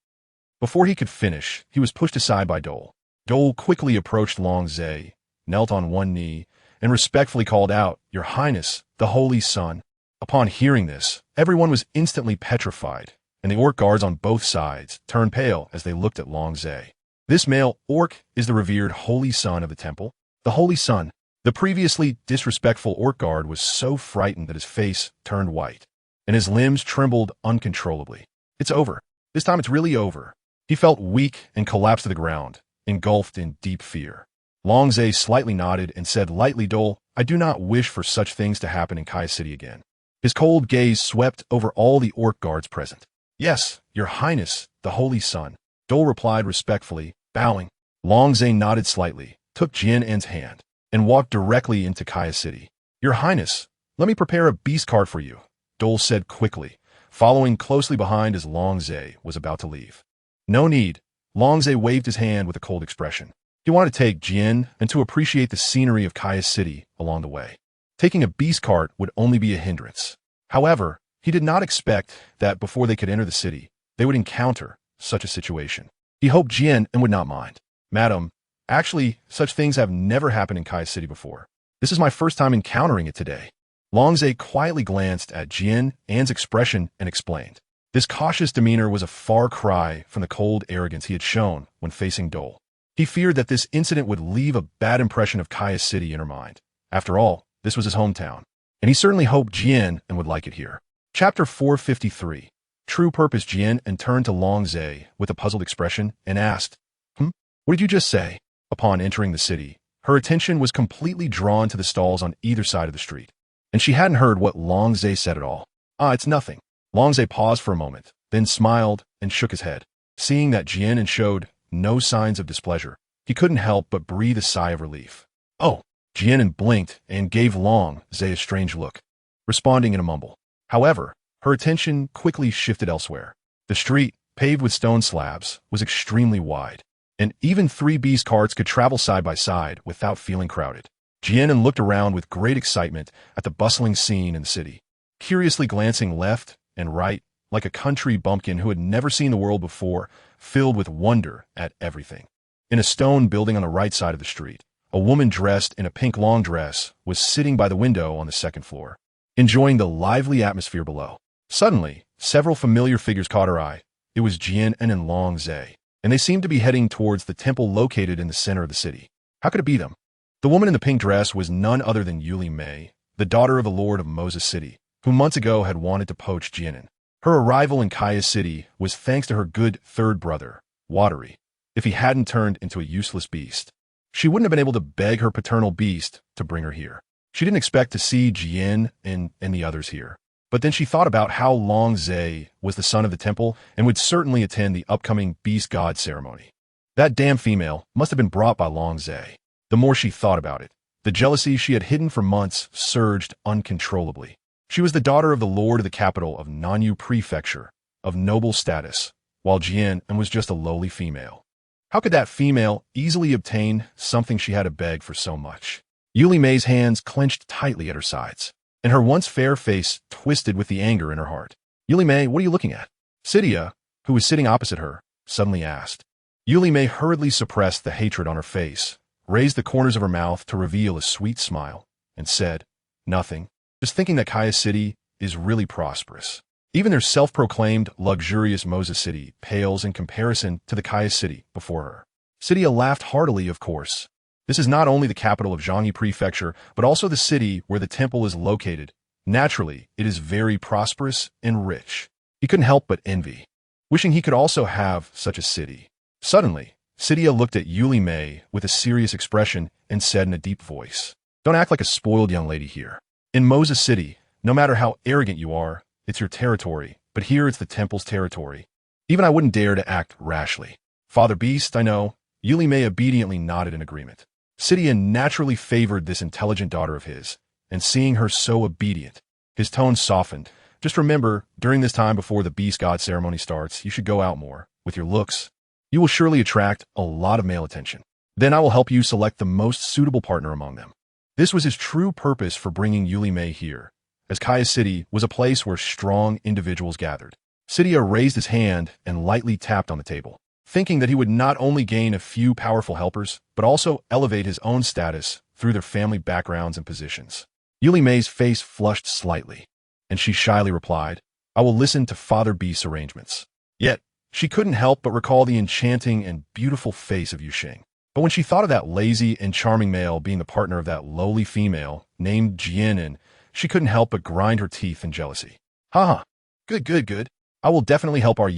Before he could finish, he was pushed aside by Dole. Dole quickly approached Longzhe, knelt on one knee, and respectfully called out, "Your Highness, the Holy Sun." Upon hearing this, everyone was instantly petrified, and the orc guards on both sides turned pale as they looked at Longzhe. This male orc is the revered Holy Sun of the temple. The Holy Sun. The previously disrespectful orc guard was so frightened that his face turned white, and his limbs trembled uncontrollably. It's over. This time it's really over. He felt weak and collapsed to the ground, engulfed in deep fear. Longzhe slightly nodded and said lightly, "Dole, I do not wish for such things to happen in Kai City again." His cold gaze swept over all the orc guards present. "Yes, Your Highness, the Holy Sun," Dole replied respectfully, bowing. Longzhe nodded slightly, took Jian An's hand, and walked directly into Kaya City. "Your Highness, let me prepare a beast cart for you," Dole said quickly, following closely behind as Longzhe was about to leave. "No need." Longzhe waved his hand with a cold expression. He wanted to take Jian and to appreciate the scenery of Kaya City along the way. Taking a beast cart would only be a hindrance. However, He did not expect that before they could enter the city, they would encounter such a situation. He hoped Jian An would not mind. Madam, actually, such things have never happened in Kai City before. This is my first time encountering it today. Longzhe quietly glanced at Jian An's expression and explained. This cautious demeanor was a far cry from the cold arrogance he had shown when facing Dole. He feared that this incident would leave a bad impression of Kai City in her mind. After all, this was his hometown, and he certainly hoped Jian An would like it here. Chapter 453. True Purpose. Jian An turned to Longzhe with a puzzled expression and asked, What did you just say? Upon entering the city, her attention was completely drawn to the stalls on either side of the street, and she hadn't heard what Longzhe said at all. It's nothing. Longzhe paused for a moment, then smiled and shook his head. Seeing that Jian An showed no signs of displeasure, he couldn't help but breathe a sigh of relief. Oh! Jian An blinked and gave Longzhe a strange look, responding in a mumble. However, her attention quickly shifted elsewhere. The street, paved with stone slabs, was extremely wide, and even 3 beast carts could travel side by side without feeling crowded. Jian An looked around with great excitement at the bustling scene in the city, curiously glancing left and right like a country bumpkin who had never seen the world before, filled with wonder at everything. In a stone building on the right side of the street, a woman dressed in a pink long dress was sitting by the window on the second floor, enjoying the lively atmosphere below. Suddenly, several familiar figures caught her eye. It was Jian An and Longzhe, and they seemed to be heading towards the temple located in the center of the city. How could it be them? The woman in the pink dress was none other than Maid, the daughter of the Lord of Moses City, who months ago had wanted to poach Jian An. Her arrival in Kaya City was thanks to her good third brother, Watery. If he hadn't turned into a useless beast, she wouldn't have been able to beg her paternal beast to bring her here. She didn't expect to see Jian An and the others here. But then she thought about how Longzhe was the son of the temple and would certainly attend the upcoming beast god ceremony. That damn female must have been brought by Longzhe. The more she thought about it, the jealousy she had hidden for months surged uncontrollably. She was the daughter of the lord of the capital of Nanyu Prefecture, of noble status, while Jian An was just a lowly female. How could that female easily obtain something she had to beg for so much? Maid's hands clenched tightly at her sides, and her once fair face twisted with the anger in her heart. Maid, what are you looking at? Sidia, who was sitting opposite her, suddenly asked. Maid hurriedly suppressed the hatred on her face, raised the corners of her mouth to reveal a sweet smile, and said, Nothing. Just thinking that Kaya City is really prosperous. Even their self-proclaimed luxurious Moses City pales in comparison to the Kaya City before her. Sidia laughed heartily, of course. This is not only the capital of Jiangyi Prefecture, but also the city where the temple is located. Naturally, it is very prosperous and rich. He couldn't help but envy, wishing he could also have such a city. Suddenly, Sidia looked at Maid with a serious expression and said in a deep voice, Don't act like a spoiled young lady here. In Moses City, no matter how arrogant you are, it's your territory, but here it's the temple's territory. Even I wouldn't dare to act rashly. Father Beast, I know. Maid obediently nodded in agreement. Sidia naturally favored this intelligent daughter of his, and seeing her so obedient, his tone softened. Just remember, during this time before the beast god ceremony starts, you should go out more. With your looks, you will surely attract a lot of male attention. Then I will help you select the most suitable partner among them. This was his true purpose for bringing Maid here, as Kaya City was a place where strong individuals gathered. Sidia raised his hand and lightly tapped on the table, thinking that he would not only gain a few powerful helpers, but also elevate his own status through their family backgrounds and positions. Maid's face flushed slightly, and she shyly replied, I will listen to Father Beast's arrangements. Yet, she couldn't help but recall the enchanting and beautiful face of Yuxing. But when she thought of that lazy and charming male being the partner of that lowly female named Jian An, she couldn't help but grind her teeth in jealousy. Good. I will definitely help our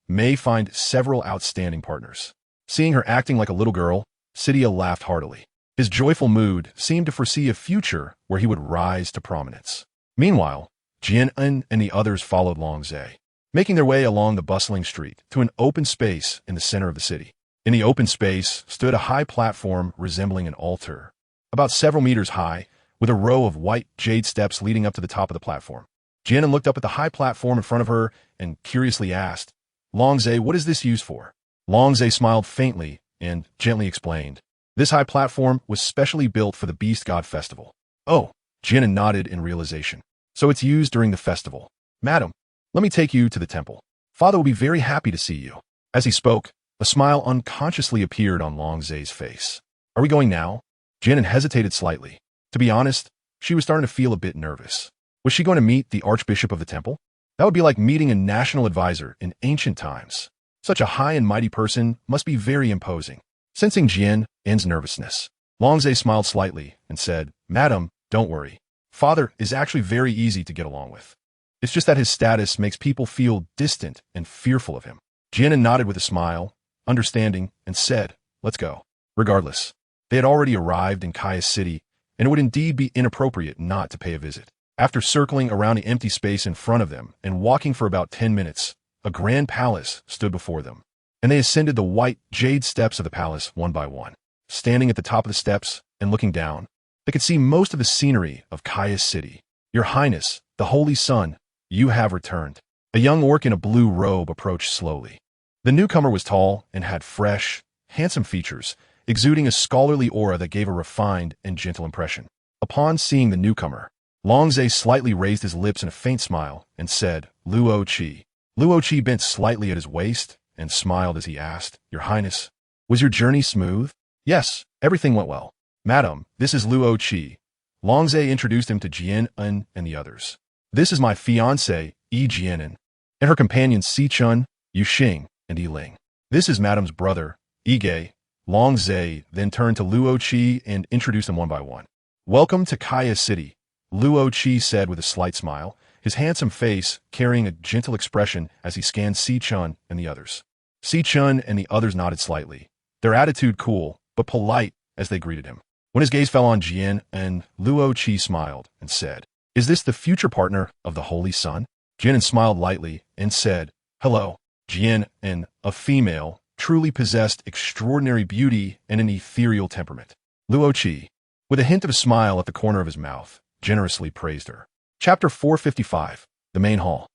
Maid find several outstanding partners. Seeing her acting like a little girl, Sidia laughed heartily. His joyful mood seemed to foresee a future where he would rise to prominence. Meanwhile, Jian An and the others followed Longzhe, making their way along the bustling street to an open space in the center of the city. In the open space stood a high platform resembling an altar, about several meters high, with a row of white jade steps leading up to the top of the platform. Jian An looked up at the high platform in front of her and curiously asked, Longzhe, what is this used for? Longzhe smiled faintly and gently explained. This high platform was specially built for the Beast God Festival. Oh, Jian An nodded in realization. So it's used during the festival. Madam, let me take you to the temple. Father will be very happy to see you. As he spoke, a smile unconsciously appeared on Long Zay's face. Are we going now? Jian An hesitated slightly. To be honest, she was starting to feel a bit nervous. Was she going to meet the Archbishop of the temple? That would be like meeting a national advisor in ancient times. Such a high and mighty person must be very imposing. Sensing Jian An's nervousness, Long Zay smiled slightly and said, Madam, don't worry. Father is actually very easy to get along with. It's just that his status makes people feel distant and fearful of him. Jian An nodded with a smile, understanding, and said, let's go. Regardless, they had already arrived in Kaya's city, and it would indeed be inappropriate not to pay a visit. After circling around the empty space in front of them and walking for about 10 minutes, a grand palace stood before them, and they ascended the white jade steps of the palace one by one. Standing at the top of the steps and looking down, they could see most of the scenery of Kaya's city. Your Highness, the Holy Sun, you have returned. A young orc in a blue robe approached slowly. The newcomer was tall and had fresh, handsome features, exuding a scholarly aura that gave a refined and gentle impression. Upon seeing the newcomer, Long Zay slightly raised his lips in a faint smile and said, Luo Qi. Luo Qi bent slightly at his waist and smiled as he asked, Your Highness, was your journey smooth? Yes, everything went well. Madam, this is Luo Qi. Long Zay introduced him to Jian An and the others. This is my fiancée, Jian An, and her companions Si Chun, Yu Xing, and Yi Ling. This is Madam's brother, Ge. Long Zay then turned to Luo Qi and introduced them one by one. Welcome to Kaya City, Luo Qi said with a slight smile, his handsome face carrying a gentle expression as he scanned Si Chun and the others. Si Chun and the others nodded slightly, their attitude cool but polite as they greeted him. When his gaze fell on Jian An, Luo Qi smiled and said, Is this the future partner of the Holy Sun? Jian An smiled lightly and said, Hello. Jian An, a female, truly possessed extraordinary beauty and an ethereal temperament. Luo Qi, with a hint of a smile at the corner of his mouth, generously praised her. Chapter 455, The Main Hall.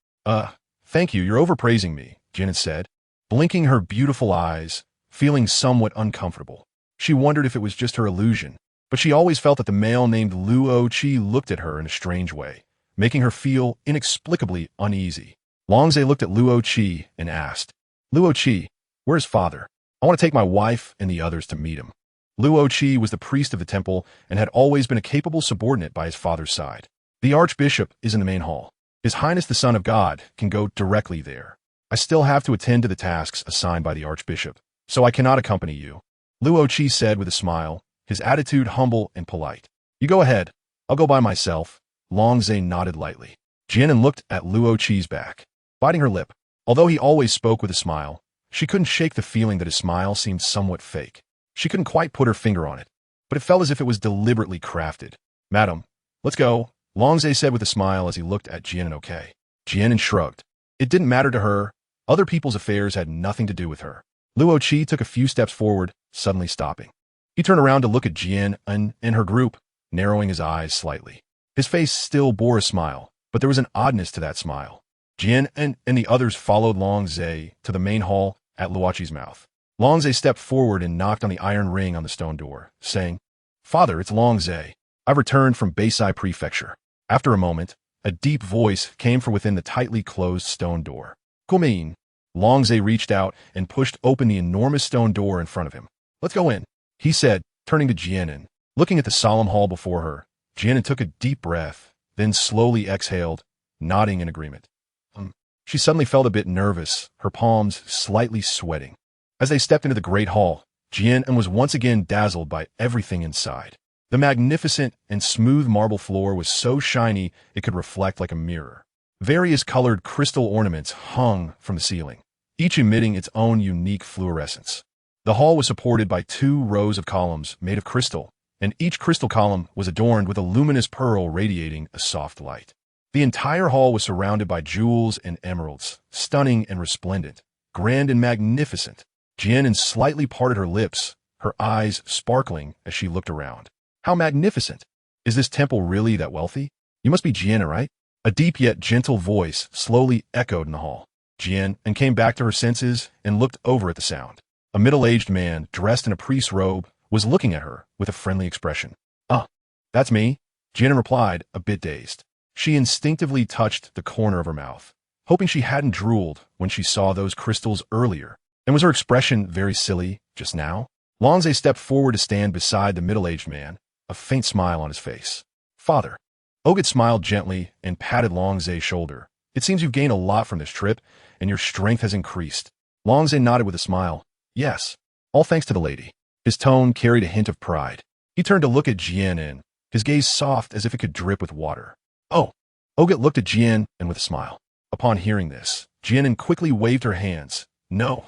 Thank you, you're overpraising me, Jian An said, blinking her beautiful eyes, feeling somewhat uncomfortable. She wondered if it was just her illusion, but she always felt that the male named Luo Qi looked at her in a strange way, making her feel inexplicably uneasy. Long Zay looked at Luo Qi and asked, Luo Qi, where's father? I want to take my wife and the others to meet him. Luo Qi was the priest of the temple and had always been a capable subordinate by his father's side. The Archbishop is in the main hall. His Highness the Son of God can go directly there. I still have to attend to the tasks assigned by the Archbishop, so I cannot accompany you. Luo Qi said with a smile, his attitude humble and polite. You go ahead. I'll go by myself. Long Zay nodded lightly. Jian An looked at Luo Qi's back, biting her lip. Although he always spoke with a smile, she couldn't shake the feeling that his smile seemed somewhat fake. She couldn't quite put her finger on it, but it felt as if it was deliberately crafted. Madam, let's go, Long Zay said with a smile as he looked at Jian An. Okay. Jian An shrugged. It didn't matter to her. Other people's affairs had nothing to do with her. Luo Qi took a few steps forward, suddenly stopping. He turned around to look at Jian An and her group, narrowing his eyes slightly. His face still bore a smile, but there was an oddness to that smile. Jian An and the others followed Long Zay to the main hall at Luo Qi's mouth. Long Zay stepped forward and knocked on the iron ring on the stone door, saying, Father, it's Long Zay. I've returned from Beisai Prefecture. After a moment, a deep voice came from within the tightly closed stone door. Come in. Long Zay reached out and pushed open the enormous stone door in front of him. Let's go in, he said, turning to Jian An. Looking at the solemn hall before her, Jian An took a deep breath, then slowly exhaled, nodding in agreement. She suddenly felt a bit nervous, her palms slightly sweating. As they stepped into the great hall, Jian An was once again dazzled by everything inside. The magnificent and smooth marble floor was so shiny it could reflect like a mirror. Various colored crystal ornaments hung from the ceiling, each emitting its own unique fluorescence. The hall was supported by 2 rows of columns made of crystal, and each crystal column was adorned with a luminous pearl radiating a soft light. The entire hall was surrounded by jewels and emeralds, stunning and resplendent, grand and magnificent. Jian An slightly parted her lips, her eyes sparkling as she looked around. How magnificent! Is this temple really that wealthy? You must be Jian An, right? A deep yet gentle voice slowly echoed in the hall. Jian An came back to her senses and looked over at the sound. A middle-aged man, dressed in a priest's robe, was looking at her with a friendly expression. That's me, Jian An replied, a bit dazed. She instinctively touched the corner of her mouth, hoping she hadn't drooled when she saw those crystals earlier. And was her expression very silly just now? Longze stepped forward to stand beside the middle-aged man, a faint smile on his face. Father. Ogut smiled gently and patted Longze's shoulder. It seems you've gained a lot from this trip, and your strength has increased. Longze nodded with a smile. Yes, all thanks to the lady. His tone carried a hint of pride. He turned to look at Jian An, his gaze soft as if it could drip with water. Oh. Ogut looked at Jian An with a smile. Upon hearing this, Jian An quickly waved her hands. No,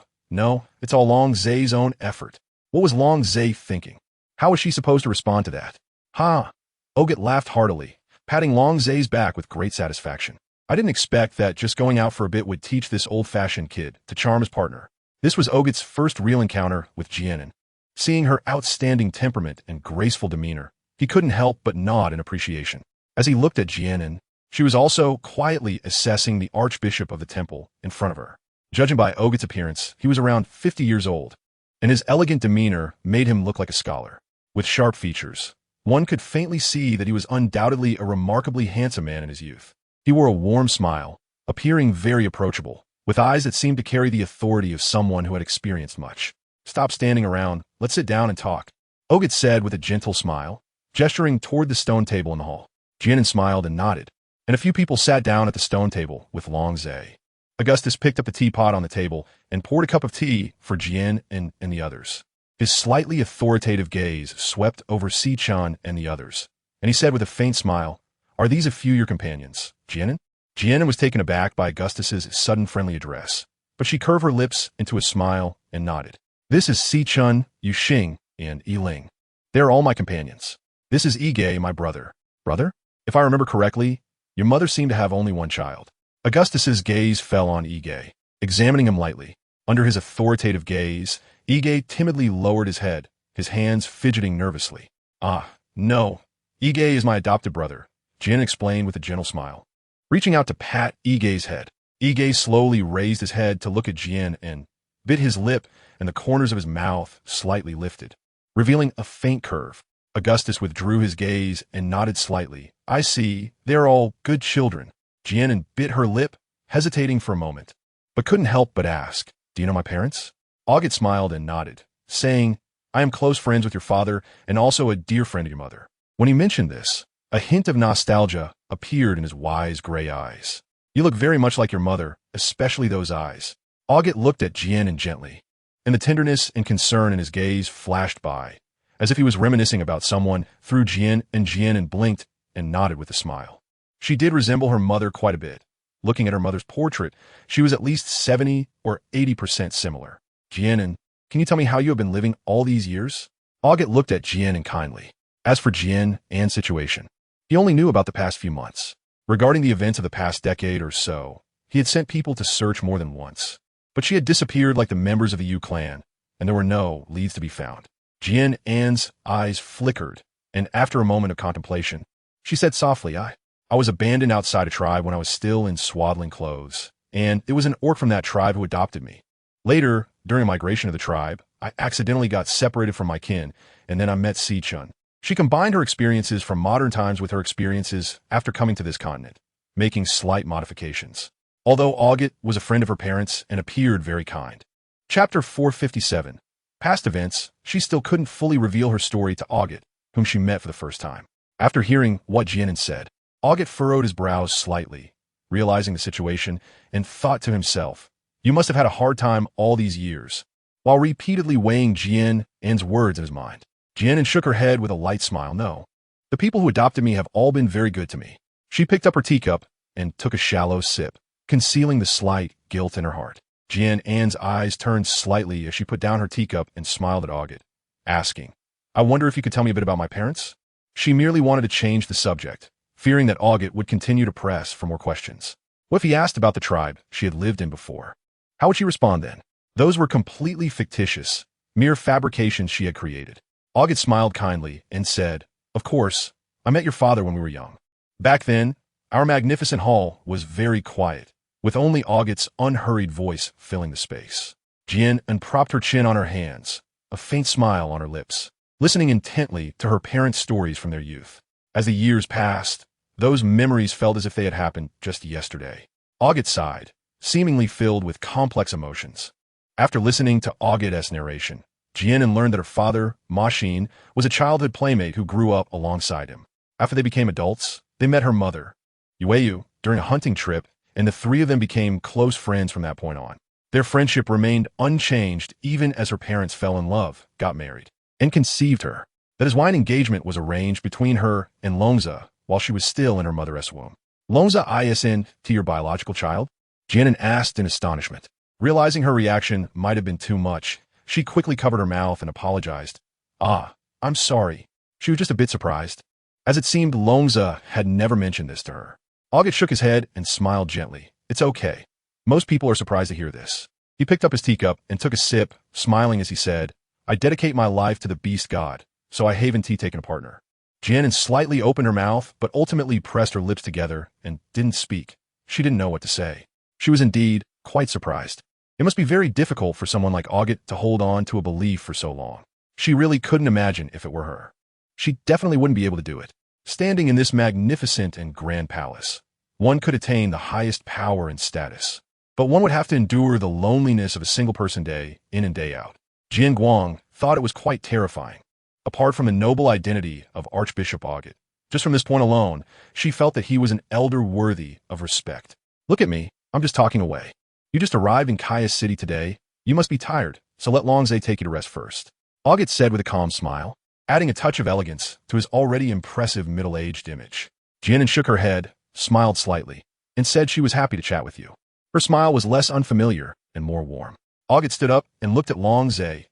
it's all Longze's own effort. What was Longze thinking? How was she supposed to respond to that? Ha! Ogut laughed heartily, patting Longze's back with great satisfaction. I didn't expect that just going out for a bit would teach this old-fashioned kid to charm his partner. This was Ogut's first real encounter with Jian An. Seeing her outstanding temperament and graceful demeanor, he couldn't help but nod in appreciation. As he looked at Jian An, she was also quietly assessing the archbishop of the temple in front of her. Judging by Ogut's appearance, he was around 50 years old, and his elegant demeanor made him look like a scholar. With sharp features, one could faintly see that he was undoubtedly a remarkably handsome man in his youth. He wore a warm smile, appearing very approachable, with eyes that seemed to carry the authority of someone who had experienced much. Stop standing around, let's sit down and talk, Ogut said with a gentle smile, gesturing toward the stone table in the hall. Jian An smiled and nodded, and a few people sat down at the stone table with Longze. Augustus picked up the teapot on the table and poured a cup of tea for Jian and the others. His slightly authoritative gaze swept over Sichan and the others, and he said with a faint smile, Are these a few your companions, Jian An? Jian An was taken aback by Augustus's sudden friendly address, but she curved her lips into a smile and nodded. This is Sichun, Yuxing, and Yiling. They are all my companions. This is Yige, my brother. Brother? If I remember correctly, your mother seemed to have only one child. Augustus's gaze fell on Yige, examining him lightly. Under his authoritative gaze, Yige timidly lowered his head, his hands fidgeting nervously. Ah, no. Yige is my adopted brother, Jian explained with a gentle smile. Reaching out to pat Yige's head, Yige slowly raised his head to look at Jian and bit his lip, and the corners of his mouth slightly lifted, revealing a faint curve. Augustus withdrew his gaze and nodded slightly. I see, they're all good children. Jian An bit her lip, hesitating for a moment, but couldn't help but ask, Do you know my parents? Ogut smiled and nodded, saying, I am close friends with your father and also a dear friend of your mother. When he mentioned this, a hint of nostalgia appeared in his wise gray eyes. You look very much like your mother, especially those eyes. Ogut looked at Jian An gently, and the tenderness and concern in his gaze flashed by, as if he was reminiscing about someone through Jian An blinked and nodded with a smile. She did resemble her mother quite a bit. Looking at her mother's portrait, she was at least 70 or 80% similar. Jian An, can you tell me how you have been living all these years? Ogut looked at Jian An kindly. As for Jian An's situation, he only knew about the past few months. Regarding the events of the past decade or so, he had sent people to search more than once. But she had disappeared like the members of the Yu clan, and there were no leads to be found. Jian An's eyes flickered, and after a moment of contemplation, she said softly, I was abandoned outside a tribe when I was still in swaddling clothes, and it was an orc from that tribe who adopted me. Later, during a migration of the tribe, I accidentally got separated from my kin, and then I met Sichun. She combined her experiences from modern times with her experiences after coming to this continent, making slight modifications. Although Ogut was a friend of her parents and appeared very kind. Chapter 457. Past events, she still couldn't fully reveal her story to Ogut, whom she met for the first time. After hearing what Jian An said, Ogut furrowed his brows slightly, realizing the situation, and thought to himself, You must have had a hard time all these years, while repeatedly weighing Jian An's words in his mind. Jian An shook her head with a light smile. No, the people who adopted me have all been very good to me. She picked up her teacup and took a shallow sip, concealing the slight guilt in her heart. Jian An's eyes turned slightly as she put down her teacup and smiled at Ogut, asking, I wonder if you could tell me a bit about my parents? She merely wanted to change the subject, fearing that Ogut would continue to press for more questions. What if he asked about the tribe she had lived in before? How would she respond then? Those were completely fictitious, mere fabrications she had created. Ogut smiled kindly and said, Of course, I met your father when we were young. Back then, our magnificent hall was very quiet, with only Ogut's unhurried voice filling the space. Jian An propped her chin on her hands, a faint smile on her lips, listening intently to her parents' stories from their youth. As the years passed, Those memories felt as if they had happened just yesterday. August sighed, seemingly filled with complex emotions. After listening to August's narration, Jian An learned that her father, Ma Xin, was a childhood playmate who grew up alongside him. After they became adults, they met her mother, Yu, during a hunting trip, and the three of them became close friends from that point on. Their friendship remained unchanged even as her parents fell in love, got married, and conceived her. That is why an engagement was arranged between her and Longza while she was still in her mother's womb. Longza Eyesand to your biological child? Jian An asked in astonishment. Realizing her reaction might have been too much, she quickly covered her mouth and apologized. I'm sorry. She was just a bit surprised, as it seemed Longza had never mentioned this to her. August shook his head and smiled gently. It's okay. Most people are surprised to hear this. He picked up his teacup and took a sip, smiling as he said, I dedicate my life to the beast god, so I haven't taken a partner. Jian An slightly opened her mouth, but ultimately pressed her lips together and didn't speak. She didn't know what to say. She was indeed quite surprised. It must be very difficult for someone like August to hold on to a belief for so long. She really couldn't imagine if it were her. She definitely wouldn't be able to do it. Standing in this magnificent and grand palace, one could attain the highest power and status. But one would have to endure the loneliness of a single-person day in and day out. Jian Guang thought it was quite terrifying. Apart from the noble identity of Archbishop August, just from this point alone, she felt that he was an elder worthy of respect. Look at me, I'm just talking away. You just arrived in Kaya City today. You must be tired, so let Longze take you to rest first. August said with a calm smile, adding a touch of elegance to his already impressive middle-aged image. Jian An shook her head, smiled slightly, and said she was happy to chat with you. Her smile was less unfamiliar and more warm. August stood up and looked at Longze.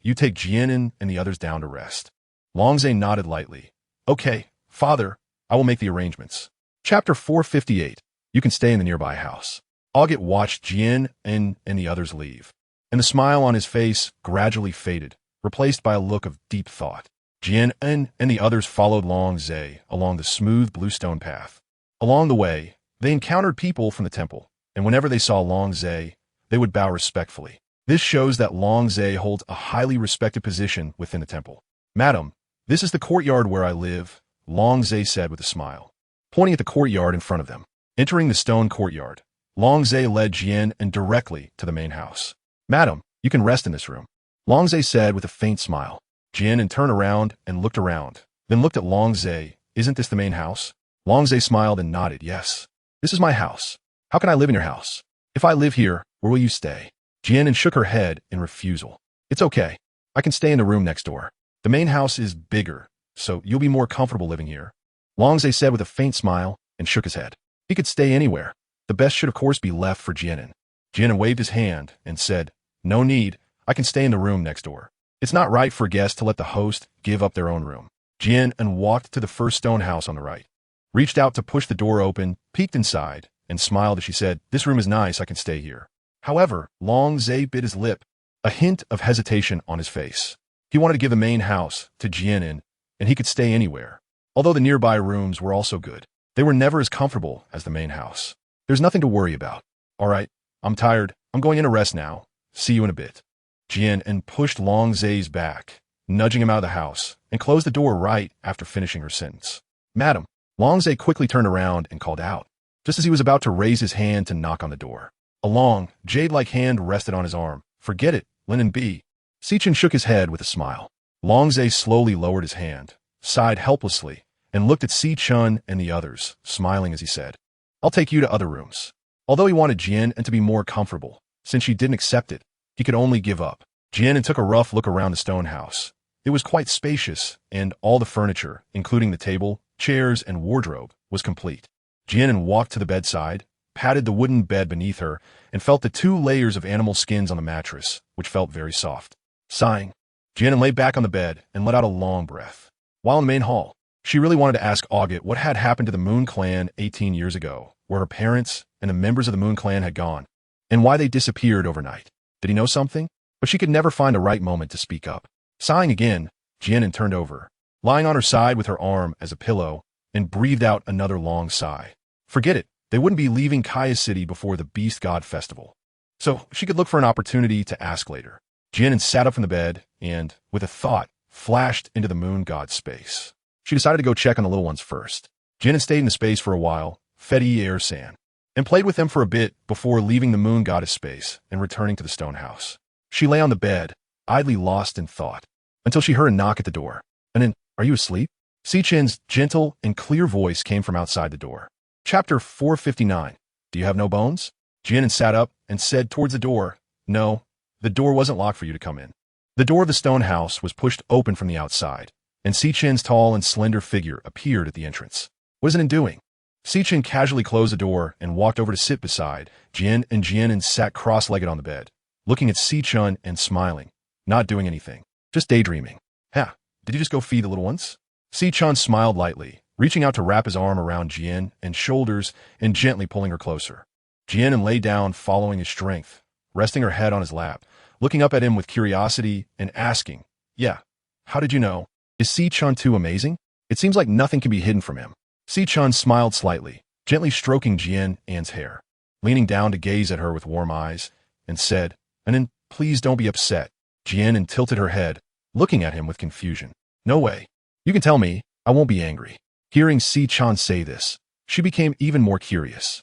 You take Jian An and the others down to rest. Longze nodded lightly. Okay, father, I will make the arrangements. Chapter 458. You can stay in the nearby house. August watched Jian An and the others leave, and the smile on his face gradually faded, replaced by a look of deep thought. Jian An and the others followed Longze along the smooth bluestone path. Along the way, they encountered people from the temple, and whenever they saw Longze, they would bow respectfully. This shows that Longze holds a highly respected position within the temple. Madam, this is the courtyard where I live, Longze said with a smile, pointing at the courtyard in front of them. Entering the stone courtyard, Longze led Jian An directly to the main house. Madam, you can rest in this room, Longze said with a faint smile. Jian An turned around and looked around, then looked at Longze. Isn't this the main house? Longze smiled and nodded. Yes. This is my house. How can I live in your house? If I live here, where will you stay? Jian An shook her head in refusal. It's okay. I can stay in the room next door. The main house is bigger, so you'll be more comfortable living here. Longze said with a faint smile and shook his head. He could stay anywhere. The best should of course be left for Jian An. Jian An waved his hand and said, no need. I can stay in the room next door. It's not right for guests to let the host give up their own room. Jian An walked to the first stone house on the right, reached out to push the door open, peeked inside, and smiled as she said, this room is nice, I can stay here. However, Longze bit his lip, a hint of hesitation on his face. He wanted to give the main house to Jian An, and he could stay anywhere. Although the nearby rooms were also good, they were never as comfortable as the main house. There's nothing to worry about. All right, I'm tired. I'm going in to rest now. See you in a bit. Jian An pushed Longze's back, nudging him out of the house, and closed the door right after finishing her sentence. Madam, Longze quickly turned around and called out, just as he was about to raise his hand to knock on the door. A long, jade-like hand rested on his arm. Forget it, Lin and B. Sichin shook his head with a smile. Longze slowly lowered his hand, sighed helplessly, and looked at Si-chun and the others, smiling as he said, I'll take you to other rooms. Although he wanted Jian An to be more comfortable, since she didn't accept it, he could only give up. Jian An took a rough look around the stone house. It was quite spacious, and all the furniture, including the table, chairs, and wardrobe, was complete. Jian An walked to the bedside, patted the wooden bed beneath her, and felt the 2 layers of animal skins on the mattress, which felt very soft. Sighing, Jian An lay back on the bed and let out a long breath. While in the main hall, she really wanted to ask August what had happened to the Moon Clan 18 years ago, where her parents and the members of the Moon Clan had gone, and why they disappeared overnight. Did he know something? But she could never find a right moment to speak up. Sighing again, Jian An turned over, lying on her side with her arm as a pillow, and breathed out another long sigh. Forget it. They wouldn't be leaving Kaya City before the Beast God Festival, so she could look for an opportunity to ask later. Jian An sat up from the bed and, with a thought, flashed into the moon god's space. She decided to go check on the little ones first. Jian An stayed in the space for a while, fed Eyesand, and played with them for a bit before leaving the moon goddess space and returning to the stone house. She lay on the bed, idly lost in thought, until she heard a knock at the door. And then, "Are you asleep?" Sichin's gentle and clear voice came from outside the door. Chapter 459. Do you have no bones? Jian An sat up and said towards the door, "No, the door wasn't locked for you to come in." The door of the stone house was pushed open from the outside, and Sichin's tall and slender figure appeared at the entrance. What is it doing? Sichin casually closed the door and walked over to sit beside Jian An sat cross-legged on the bed, looking at Sichin and smiling, not doing anything, just daydreaming. "Ha, did you just go feed the little ones?" Sichin smiled lightly, reaching out to wrap his arm around Jian An's shoulders and gently pulling her closer. Jian An lay down following his strength, resting her head on his lap, looking up at him with curiosity and asking, "Yeah, how did you know? Is Sichin too amazing? It seems like nothing can be hidden from him." Sichin smiled slightly, gently stroking Jian An's hair, leaning down to gaze at her with warm eyes, and said, "And then, please don't be upset." Jian An tilted her head, looking at him with confusion. "No way. You can tell me, I won't be angry." Hearing Sichin say this, she became even more curious.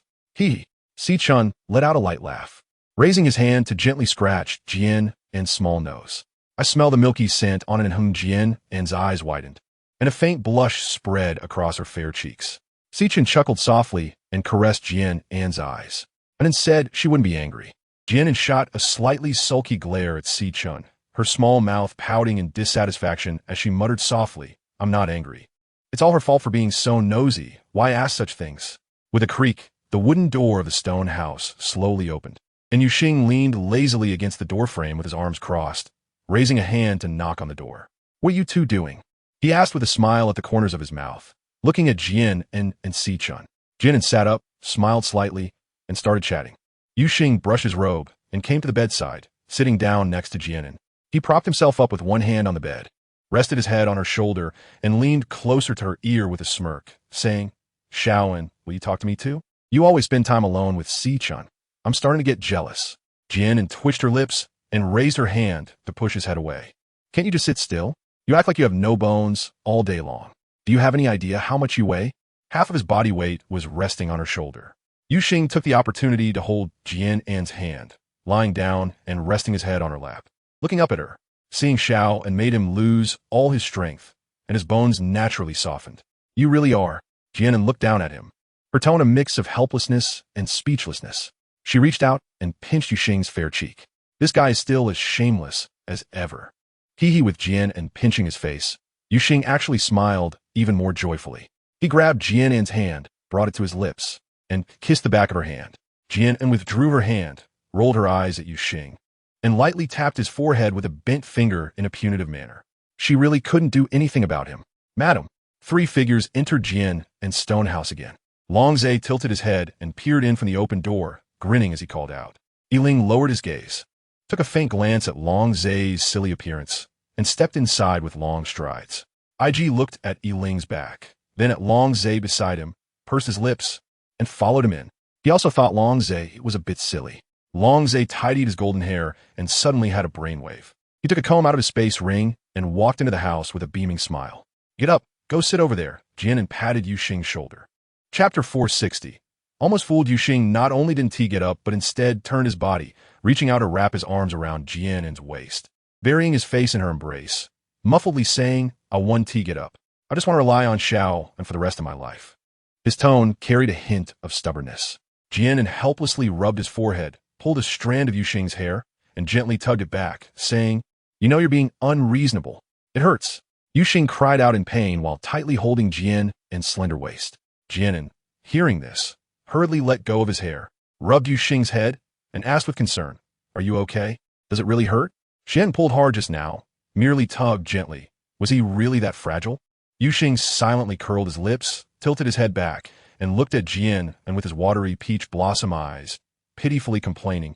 Sichin let out a light laugh, raising his hand to gently scratch Jian An's small nose. "I smell the milky scent on it," and Jian An's eyes widened, and a faint blush spread across her fair cheeks. Sichin chuckled softly and caressed Jian An's eyes, and then said she wouldn't be angry. Jian An shot a slightly sulky glare at Sichin, her small mouth pouting in dissatisfaction as she muttered softly, "I'm not angry. It's all her fault for being so nosy. Why ask such things?" With a creak, the wooden door of the stone house slowly opened, and Yuxing leaned lazily against the doorframe with his arms crossed, raising a hand to knock on the door. "What are you two doing?" he asked with a smile at the corners of his mouth, looking at Jian An and Sichin. Jian An sat up, smiled slightly, and started chatting. Yuxing brushed his robe and came to the bedside, sitting down next to Jian An. He propped himself up with one hand on the bed, rested his head on her shoulder, and leaned closer to her ear with a smirk, saying, "Xiaoan, will you talk to me too? You always spend time alone with Sichin. I'm starting to get jealous." Jian An twitched her lips and raised her hand to push his head away. "Can't you just sit still? You act like you have no bones all day long. Do you have any idea how much you weigh?" Half of his body weight was resting on her shoulder. Yuxing took the opportunity to hold Jian An's hand, lying down and resting his head on her lap, looking up at her. Seeing Xiao and made him lose all his strength, and his bones naturally softened. "You really are." Jian An looked down at him, her tone a mix of helplessness and speechlessness. She reached out and pinched Yuxing's fair cheek. This guy is still as shameless as ever. Hee with Jian An pinching his face. Yuxing actually smiled even more joyfully. He grabbed Jian An's hand, brought it to his lips, and kissed the back of her hand. Jian An withdrew her hand, rolled her eyes at Yuxing, and lightly tapped his forehead with a bent finger in a punitive manner. She really couldn't do anything about him. "Madam." Three figures entered Jian An's stone house again. Longzhe tilted his head and peered in from the open door, grinning as he called out. Yiling lowered his gaze, took a faint glance at Longzhe's silly appearance, and stepped inside with long strides. IG looked at Yiling's back, then at Longzhe beside him, pursed his lips, and followed him in. He also thought Longzhe was a bit silly. Longzhe tidied his golden hair and suddenly had a brainwave. He took a comb out of his space ring and walked into the house with a beaming smile. "Get up, go sit over there." Jian An patted Yuxing's shoulder. Chapter 460. Almost fooled Yuxing, not only didn't he get up, but instead turned his body, reaching out to wrap his arms around Jian An's waist, burying his face in her embrace, muffledly saying, "I want to get up. I just want to rely on Xiao and for the rest of my life." His tone carried a hint of stubbornness. Jian An helplessly rubbed his forehead, pulled a strand of Yuxing's hair, and gently tugged it back, saying, "You know you're being unreasonable. It hurts." Yuxing cried out in pain while tightly holding Jian An's slender waist. Jian An, hearing this, hurriedly let go of his hair, rubbed Yuxing's head, and asked with concern, "Are you okay? Does it really hurt?" She hadn't pulled hard just now, merely tugged gently. Was he really that fragile? Yuxing silently curled his lips, tilted his head back, and looked at Jian An with his watery peach blossom eyes, pitifully complaining,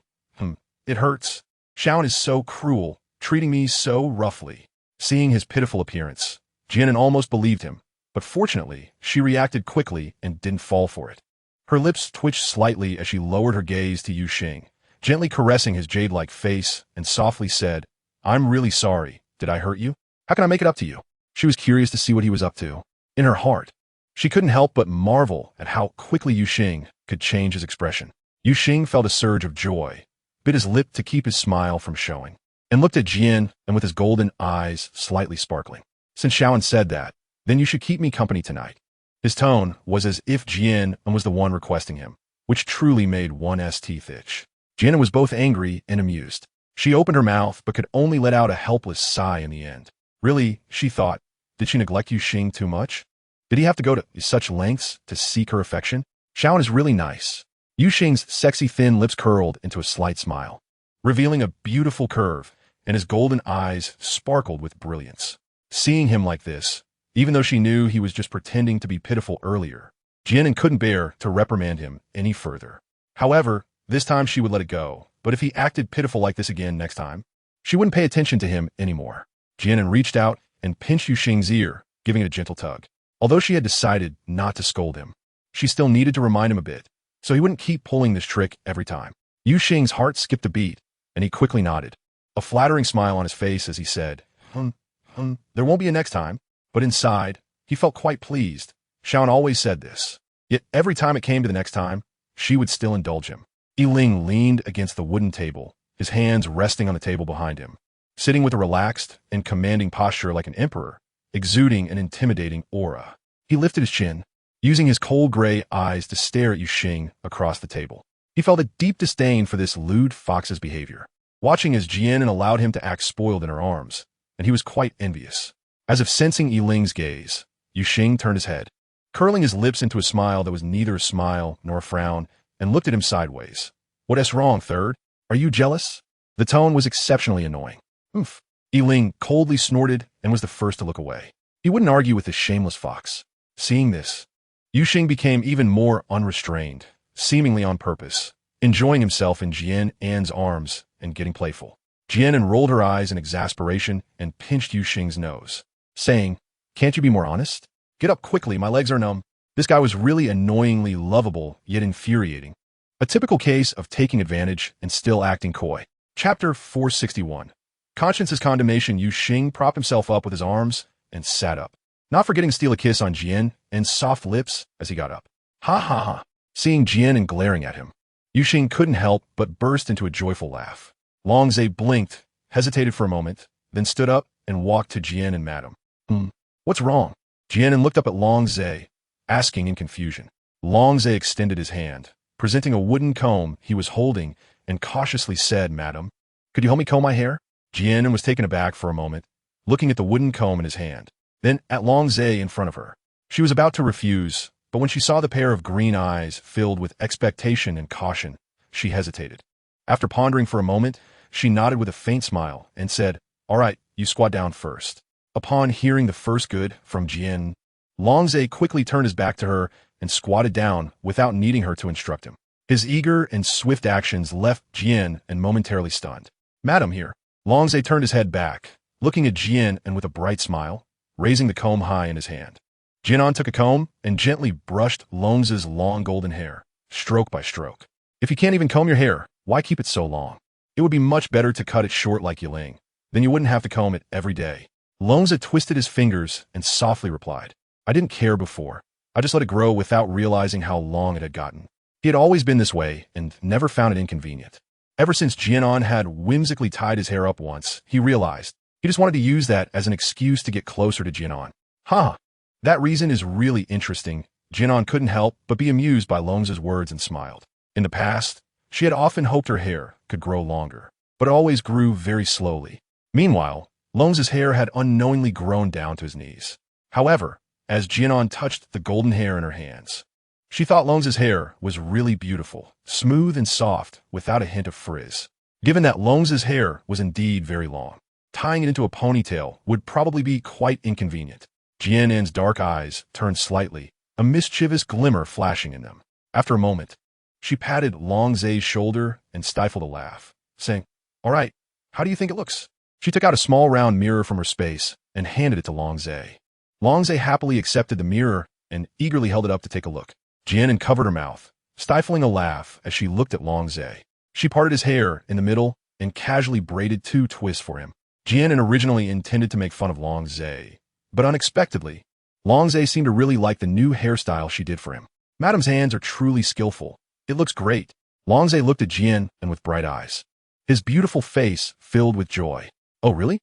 "It hurts. Xiao is so cruel, treating me so roughly." Seeing his pitiful appearance, Jian An almost believed him, but fortunately, she reacted quickly and didn't fall for it. Her lips twitched slightly as she lowered her gaze to Yuxing, gently caressing his jade-like face, and softly said, "I'm really sorry. Did I hurt you? How can I make it up to you?" She was curious to see what he was up to. In her heart, She couldn't help but marvel at how quickly Yuxing could change his expression. Yuxing felt a surge of joy, bit his lip to keep his smile from showing, and looked at Jian and with his golden eyes slightly sparkling. Since Xiao An said that, then you should keep me company tonight. His tone was as if Jian An was the one requesting him, which truly made one's teeth itch. Jian An was both angry and amused. She opened her mouth but could only let out a helpless sigh in the end. Really, she thought, did she neglect Yuxing too much? Did he have to go to such lengths to seek her affection? Xiao An is really nice. Yuxing's sexy thin lips curled into a slight smile, revealing a beautiful curve, and his golden eyes sparkled with brilliance. Seeing him like this, even though she knew he was just pretending to be pitiful earlier, Jian An couldn't bear to reprimand him any further. However, this time she would let it go, but if he acted pitiful like this again next time, she wouldn't pay attention to him anymore. Jian An reached out and pinched Yuxing's ear, giving it a gentle tug. Although she had decided not to scold him, she still needed to remind him a bit, so he wouldn't keep pulling this trick every time. Yuxing's heart skipped a beat, and he quickly nodded, a flattering smile on his face as he said, there won't be a next time. But inside, he felt quite pleased. Xiao An always said this. Yet every time it came to the next time, she would still indulge him. Yiling leaned against the wooden table, his hands resting on the table behind him, sitting with a relaxed and commanding posture like an emperor, exuding an intimidating aura. He lifted his chin, using his cold gray eyes to stare at Yuxing across the table. He felt a deep disdain for this lewd fox's behavior, watching as Jian An allowed him to act spoiled in her arms, and he was quite envious. As if sensing Yiling's gaze, Yuxing turned his head, curling his lips into a smile that was neither a smile nor a frown, and looked at him sideways. What's wrong, third? Are you jealous? The tone was exceptionally annoying. Oof. Yiling coldly snorted and was the first to look away. He wouldn't argue with this shameless fox. Seeing this, Yuxing became even more unrestrained, seemingly on purpose, enjoying himself in Jian An's arms and getting playful. Jian An rolled her eyes in exasperation and pinched Yuxing's nose, saying, can't you be more honest? Get up quickly, my legs are numb. This guy was really annoyingly lovable, yet infuriating. A typical case of taking advantage and still acting coy. Chapter 461. Conscience's condemnation. Yuxing propped himself up with his arms and sat up, not forgetting to steal a kiss on Jian An's soft lips as he got up. Ha ha ha. Seeing Jian An glaring at him, Yuxing couldn't help but burst into a joyful laugh. Longzhe blinked, hesitated for a moment, then stood up and walked to Jian An. Madam. What's wrong? Jian An looked up at Longzhe, asking in confusion. Longzhe extended his hand, presenting a wooden comb he was holding, and cautiously said, Madam, could you help me comb my hair? Jian An was taken aback for a moment, looking at the wooden comb in his hand, then at Longzhe in front of her. She was about to refuse, but when she saw the pair of green eyes filled with expectation and caution, she hesitated. After pondering for a moment, she nodded with a faint smile and said, all right, you squat down first. Upon hearing the first good from Jian, Longzhe quickly turned his back to her and squatted down without needing her to instruct him. His eager and swift actions left Jian An momentarily stunned. Madam here. Longzhe turned his head back, looking at Jian An with a bright smile, raising the comb high in his hand. Jian An took a comb and gently brushed Longzhe's long golden hair, stroke by stroke. If you can't even comb your hair, why keep it so long? It would be much better to cut it short like Yiling. Then you wouldn't have to comb it every day. Longzhe twisted his fingers and softly replied, I didn't care before. I just let it grow without realizing how long it had gotten. He had always been this way and never found it inconvenient. Ever since Jian An had whimsically tied his hair up once, he realized he just wanted to use that as an excuse to get closer to Jian An. That reason is really interesting. Jian An couldn't help but be amused by Longzhe's words and smiled. In the past, she had often hoped her hair could grow longer, but it always grew very slowly. Meanwhile, Longzhe's hair had unknowingly grown down to his knees. However, as Jian An touched the golden hair in her hands, she thought Longzhe's hair was really beautiful, smooth and soft, without a hint of frizz. Given that Longzhe's hair was indeed very long, tying it into a ponytail would probably be quite inconvenient. Jian An's dark eyes turned slightly, a mischievous glimmer flashing in them. After a moment, she patted Longzhe's shoulder and stifled a laugh, saying, all right, how do you think it looks? She took out a small round mirror from her space and handed it to Longzhe. Longzhe happily accepted the mirror and eagerly held it up to take a look. Jian An covered her mouth, stifling a laugh as she looked at Longzhe. She parted his hair in the middle and casually braided 2 twists for him. Jian An originally intended to make fun of Longzhe, but unexpectedly, Longze seemed to really like the new hairstyle she did for him. Madam's hands are truly skillful. It looks great. Longze looked at Jian An with bright eyes. His beautiful face filled with joy. Oh, really?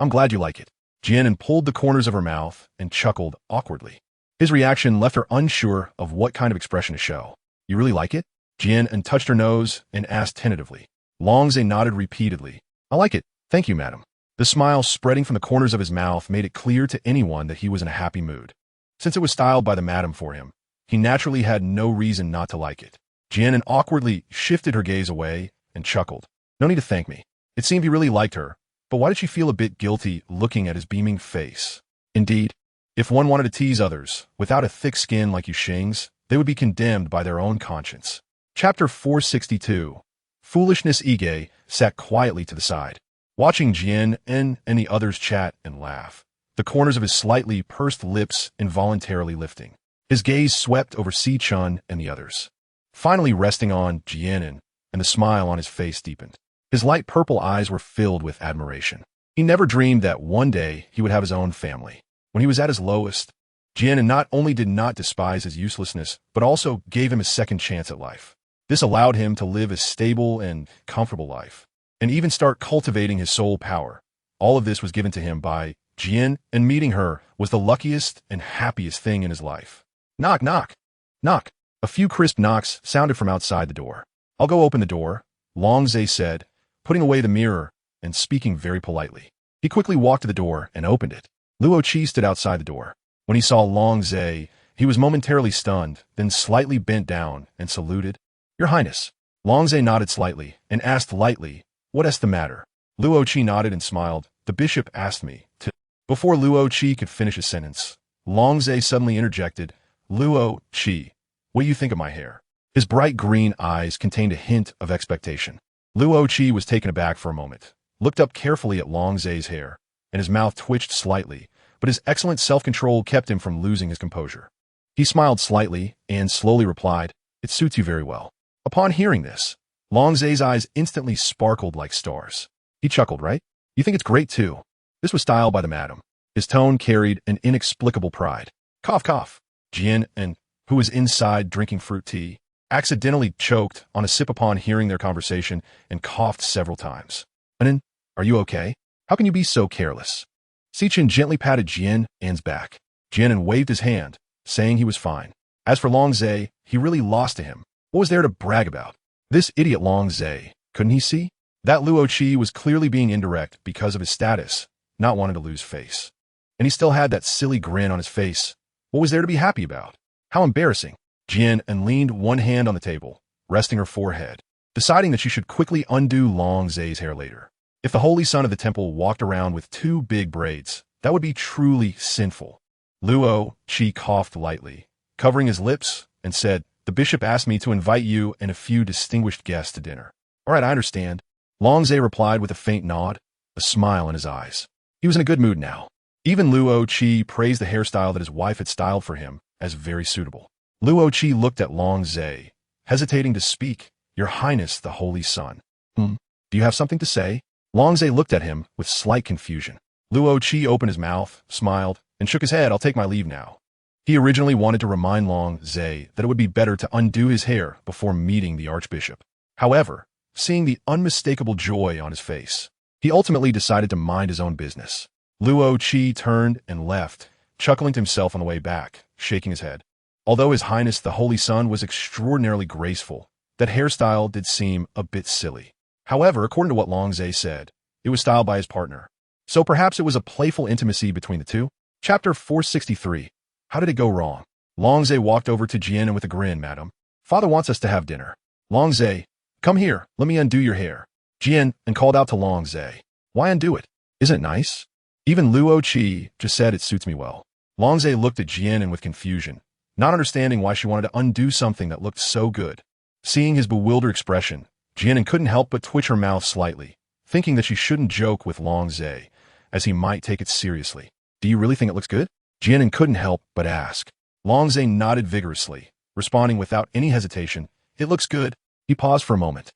I'm glad you like it. Jian An pulled the corners of her mouth and chuckled awkwardly. His reaction left her unsure of what kind of expression to show. You really like it? Jian An touched her nose and asked tentatively. Longze nodded repeatedly. I like it. Thank you, madam. The smile spreading from the corners of his mouth made it clear to anyone that he was in a happy mood. Since it was styled by the madam for him, he naturally had no reason not to like it. Jian An awkwardly shifted her gaze away and chuckled. No need to thank me. It seemed he really liked her, but why did she feel a bit guilty looking at his beaming face? Indeed, if one wanted to tease others without a thick skin like Yushing's, they would be condemned by their own conscience. Chapter 462. Foolishness. Ige sat quietly to the side, watching Jian An and the others chat and laugh, the corners of his slightly pursed lips involuntarily lifting. His gaze swept over Si-chun and the others, finally resting on Jian An, and the smile on his face deepened. His light purple eyes were filled with admiration. He never dreamed that one day he would have his own family. When he was at his lowest, Jian An not only did not despise his uselessness, but also gave him a second chance at life. This allowed him to live a stable and comfortable life, and even start cultivating his soul power. All of this was given to him by Jian, and meeting her was the luckiest and happiest thing in his life. Knock, knock, knock. A few crisp knocks sounded from outside the door. I'll go open the door, Longze said, putting away the mirror and speaking very politely. He quickly walked to the door and opened it. Luo Qi stood outside the door. When he saw Longze, he was momentarily stunned, then slightly bent down and saluted. Your Highness. Longze nodded slightly and asked lightly, what is the matter? Luo Qi nodded and smiled. The bishop asked me to... Before Luo Qi could finish his sentence, Longze suddenly interjected, Luo Qi, what do you think of my hair? His bright green eyes contained a hint of expectation. Luo Qi was taken aback for a moment, looked up carefully at Longze's hair, and his mouth twitched slightly, but his excellent self-control kept him from losing his composure. He smiled slightly and slowly replied, it suits you very well. Upon hearing this, Longze's eyes instantly sparkled like stars. He chuckled, right? You think it's great too. This was styled by the madam. His tone carried an inexplicable pride. Cough, cough. Jian An, who was inside drinking fruit tea, accidentally choked on a sip upon hearing their conversation and coughed several times. Anan, are you okay? How can you be so careless? Si-chun gently patted Jian An's back. Jian An waved his hand, saying he was fine. As for Longze, he really lost to him. What was there to brag about? This idiot Longze, couldn't he see? That Luo Qi was clearly being indirect because of his status, not wanting to lose face. And he still had that silly grin on his face. What was there to be happy about? How embarrassing. Jian An leaned one hand on the table, resting her forehead, deciding that she should quickly undo Longze's hair later. If the holy son of the temple walked around with two big braids, that would be truly sinful. Luo Qi coughed lightly, covering his lips, and said, the bishop asked me to invite you and a few distinguished guests to dinner. All right, I understand. Longze replied with a faint nod, a smile in his eyes. He was in a good mood now. Even Luo Qi praised the hairstyle that his wife had styled for him as very suitable. Luo Qi looked at Longze, hesitating to speak. Your Highness, the Holy Son. Do you have something to say? Longze looked at him with slight confusion. Luo Qi opened his mouth, smiled, and shook his head. I'll take my leave now. He originally wanted to remind Longze that it would be better to undo his hair before meeting the archbishop. However, seeing the unmistakable joy on his face, he ultimately decided to mind his own business. Luo Qi turned and left, chuckling to himself on the way back, shaking his head. Although His Highness the Holy Son was extraordinarily graceful, that hairstyle did seem a bit silly. However, according to what Longze said, it was styled by his partner. So perhaps it was a playful intimacy between the two? Chapter 463. How did it go wrong? Longze walked over to Jian An with a grin. Madam, father wants us to have dinner. Longze, come here, let me undo your hair. Jian An called out to Longze. Why undo it? Isn't it nice? Even Luo Qi just said it suits me well. Longze looked at Jian An with confusion, not understanding why she wanted to undo something that looked so good. Seeing his bewildered expression, Jian An couldn't help but twitch her mouth slightly, thinking that she shouldn't joke with Longze, as he might take it seriously. Do you really think it looks good? Jian An couldn't help but ask. Longze nodded vigorously, responding without any hesitation. It looks good. He paused for a moment,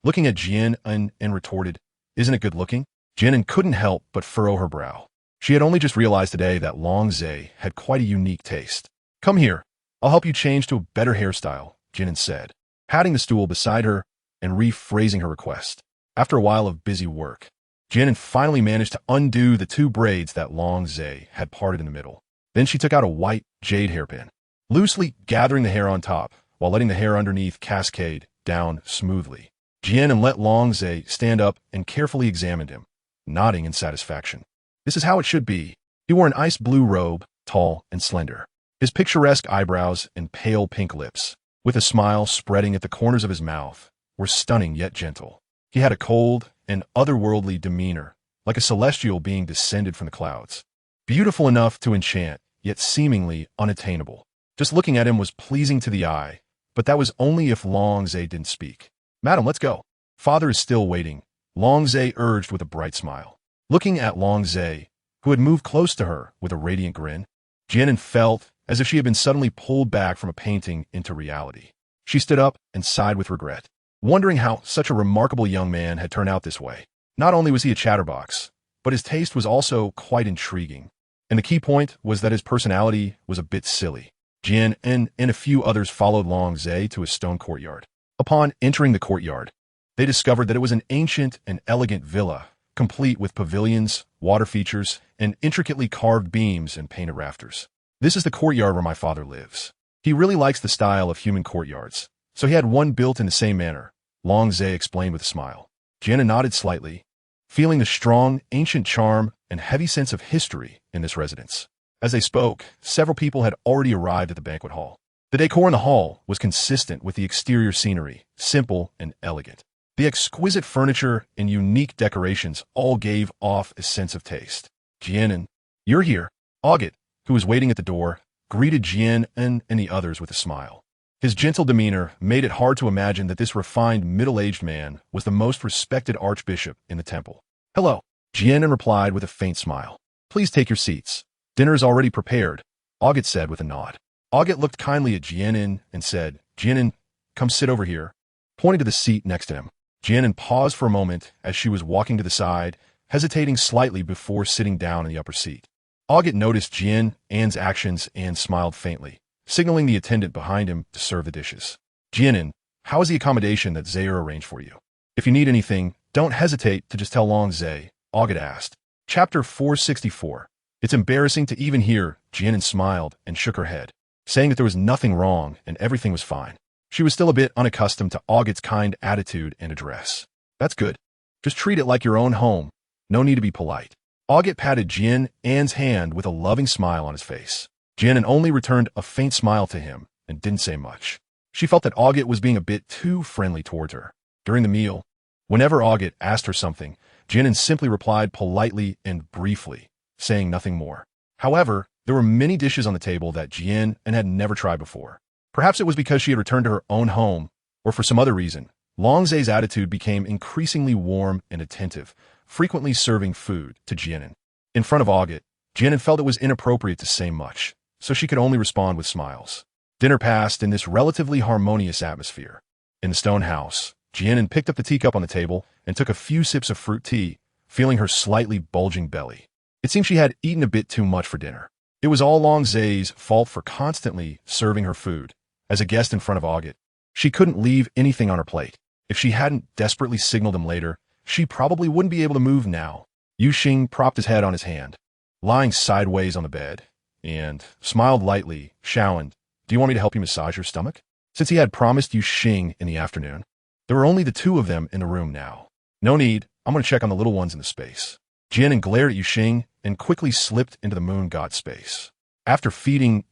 looking at Jian An and retorted, isn't it good looking? Jian An couldn't help but furrow her brow. She had only just realized today that Long Zhe had quite a unique taste. Come here. I'll help you change to a better hairstyle, Jian An said, patting the stool beside her and rephrasing her request. After a while of busy work, Jian An finally managed to undo the two braids that Long Zhe had parted in the middle. Then she took out a white jade hairpin, loosely gathering the hair on top while letting the hair underneath cascade down smoothly. Jian An let Long Zhe stand up and carefully examined him, nodding in satisfaction. This is how it should be. He wore an ice blue robe, tall and slender. His picturesque eyebrows and pale pink lips, with a smile spreading at the corners of his mouth, were stunning yet gentle. He had a cold and otherworldly demeanor, like a celestial being descended from the clouds. Beautiful enough to enchant, yet seemingly unattainable. Just looking at him was pleasing to the eye, but that was only if Long Zhe didn't speak. Madam, let's go. Father is still waiting, Long Zhe urged with a bright smile. Looking at Long Zhe, who had moved close to her with a radiant grin, Jian An felt as if she had been suddenly pulled back from a painting into reality. She stood up and sighed with regret, wondering how such a remarkable young man had turned out this way. Not only was he a chatterbox, but his taste was also quite intriguing. And the key point was that his personality was a bit silly. Jian An and a few others followed Long Zhe to a stone courtyard. Upon entering the courtyard, they discovered that it was an ancient and elegant villa, complete with pavilions, water features, and intricately carved beams and painted rafters. This is the courtyard where my father lives. He really likes the style of human courtyards, so he had one built in the same manner, Long Zhe explained with a smile. Jian An nodded slightly, feeling the strong, ancient charm and heavy sense of history in this residence. As they spoke, several people had already arrived at the banquet hall. The decor in the hall was consistent with the exterior scenery, simple and elegant. The exquisite furniture and unique decorations all gave off a sense of taste. Jian An, you're here. August, who was waiting at the door, greeted Jian An and the others with a smile. His gentle demeanor made it hard to imagine that this refined middle-aged man was the most respected archbishop in the temple. Hello, Jian An replied with a faint smile. Please take your seats. Dinner is already prepared, August said with a nod. August looked kindly at Jian An and said, Jian An, come sit over here, pointing to the seat next to him. Jian An paused for a moment as she was walking to the side, hesitating slightly before sitting down in the upper seat. August noticed Jian An's actions and smiled faintly, signaling the attendant behind him to serve the dishes. Jian An, how is the accommodation that Zaire arranged for you? If you need anything, don't hesitate to just tell Long Zhe, August asked. Chapter 464. It's embarrassing to even hear, Jian An smiled and shook her head, saying that there was nothing wrong and everything was fine. She was still a bit unaccustomed to August's kind attitude and address. That's good. Just treat it like your own home. No need to be polite. August patted Jian An's hand with a loving smile on his face. Jian An only returned a faint smile to him and didn't say much. She felt that August was being a bit too friendly towards her. During the meal, whenever August asked her something, Jian An simply replied politely and briefly, saying nothing more. However, there were many dishes on the table that Jian An had never tried before. Perhaps it was because she had returned to her own home, or for some other reason. Long Zhe's attitude became increasingly warm and attentive, frequently serving food to Jian An. In front of August, Jian An felt it was inappropriate to say much, so she could only respond with smiles. Dinner passed in this relatively harmonious atmosphere. In the stone house, Jian An picked up the teacup on the table and took a few sips of fruit tea, feeling her slightly bulging belly. It seemed she had eaten a bit too much for dinner. It was all Long Zhe's fault for constantly serving her food. As a guest in front of August, she couldn't leave anything on her plate. If she hadn't desperately signaled him later, she probably wouldn't be able to move now. Yu Xing propped his head on his hand, lying sideways on the bed, and smiled lightly, Shaoan, do you want me to help you massage your stomach? Since he had promised Yu Xing in the afternoon, there were only the two of them in the room now. No need, I'm going to check on the little ones in the space. Jian An glared at Yu Xing and quickly slipped into the moon god space. After feeding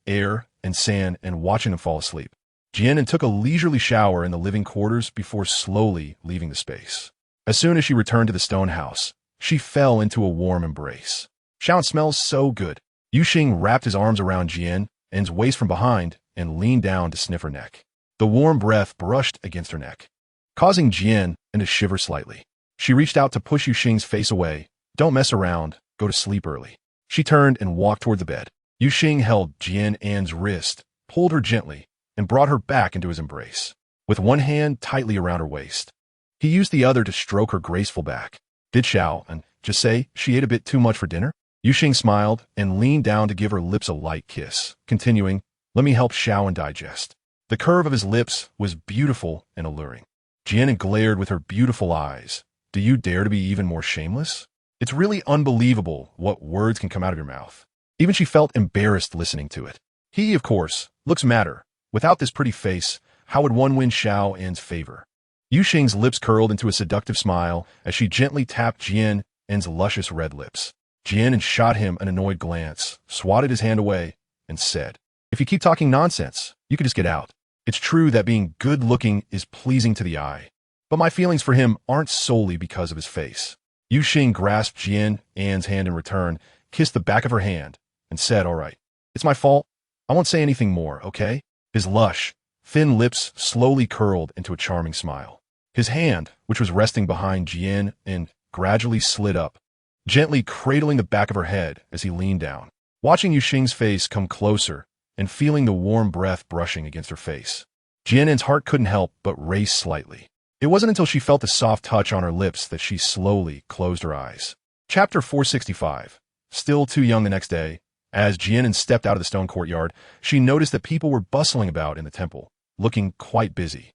Air, and Sand and watching them fall asleep, Jian An took a leisurely shower in the living quarters before slowly leaving the space. As soon as she returned to the stone house, she fell into a warm embrace. Shaoan smells so good. Yu Xing wrapped his arms around Jian An's waist from behind and leaned down to sniff her neck. The warm breath brushed against her neck, causing Jian An to shiver slightly. She reached out to push Yu Xing's face away. Don't mess around, go to sleep early. She turned and walked toward the bed. Yu Xing held Jian An's wrist, pulled her gently, and brought her back into his embrace. With one hand tightly around her waist, he used the other to stroke her graceful back. Did Shaoan just say she ate a bit too much for dinner? Yuxing smiled and leaned down to give her lips a light kiss, continuing, "Let me help Xiao and digest." The curve of his lips was beautiful and alluring. Jian An glared with her beautiful eyes. "Do you dare to be even more shameless? It's really unbelievable what words can come out of your mouth." Even she felt embarrassed listening to it. He, of course, looks matter. Without this pretty face, how would one win Xiao An's favor? Yuxing's lips curled into a seductive smile as she gently tapped Jian An's luscious red lips. Jian An shot him an annoyed glance, swatted his hand away, and said, "If you keep talking nonsense, you could just get out. It's true that being good-looking is pleasing to the eye, but my feelings for him aren't solely because of his face." Yuxing grasped Jian An's hand in return, kissed the back of her hand, and said, "All right, it's my fault. I won't say anything more, okay?" His lush, thin lips slowly curled into a charming smile. His hand, which was resting behind Jian An, gradually slid up, gently cradling the back of her head as he leaned down. Watching Yuxing's face come closer and feeling the warm breath brushing against her face, Jian An's heart couldn't help but race slightly. It wasn't until she felt the soft touch on her lips that she slowly closed her eyes. Chapter 465. Still too young the next day, as Jian An stepped out of the stone courtyard, she noticed that people were bustling about in the temple, looking quite busy.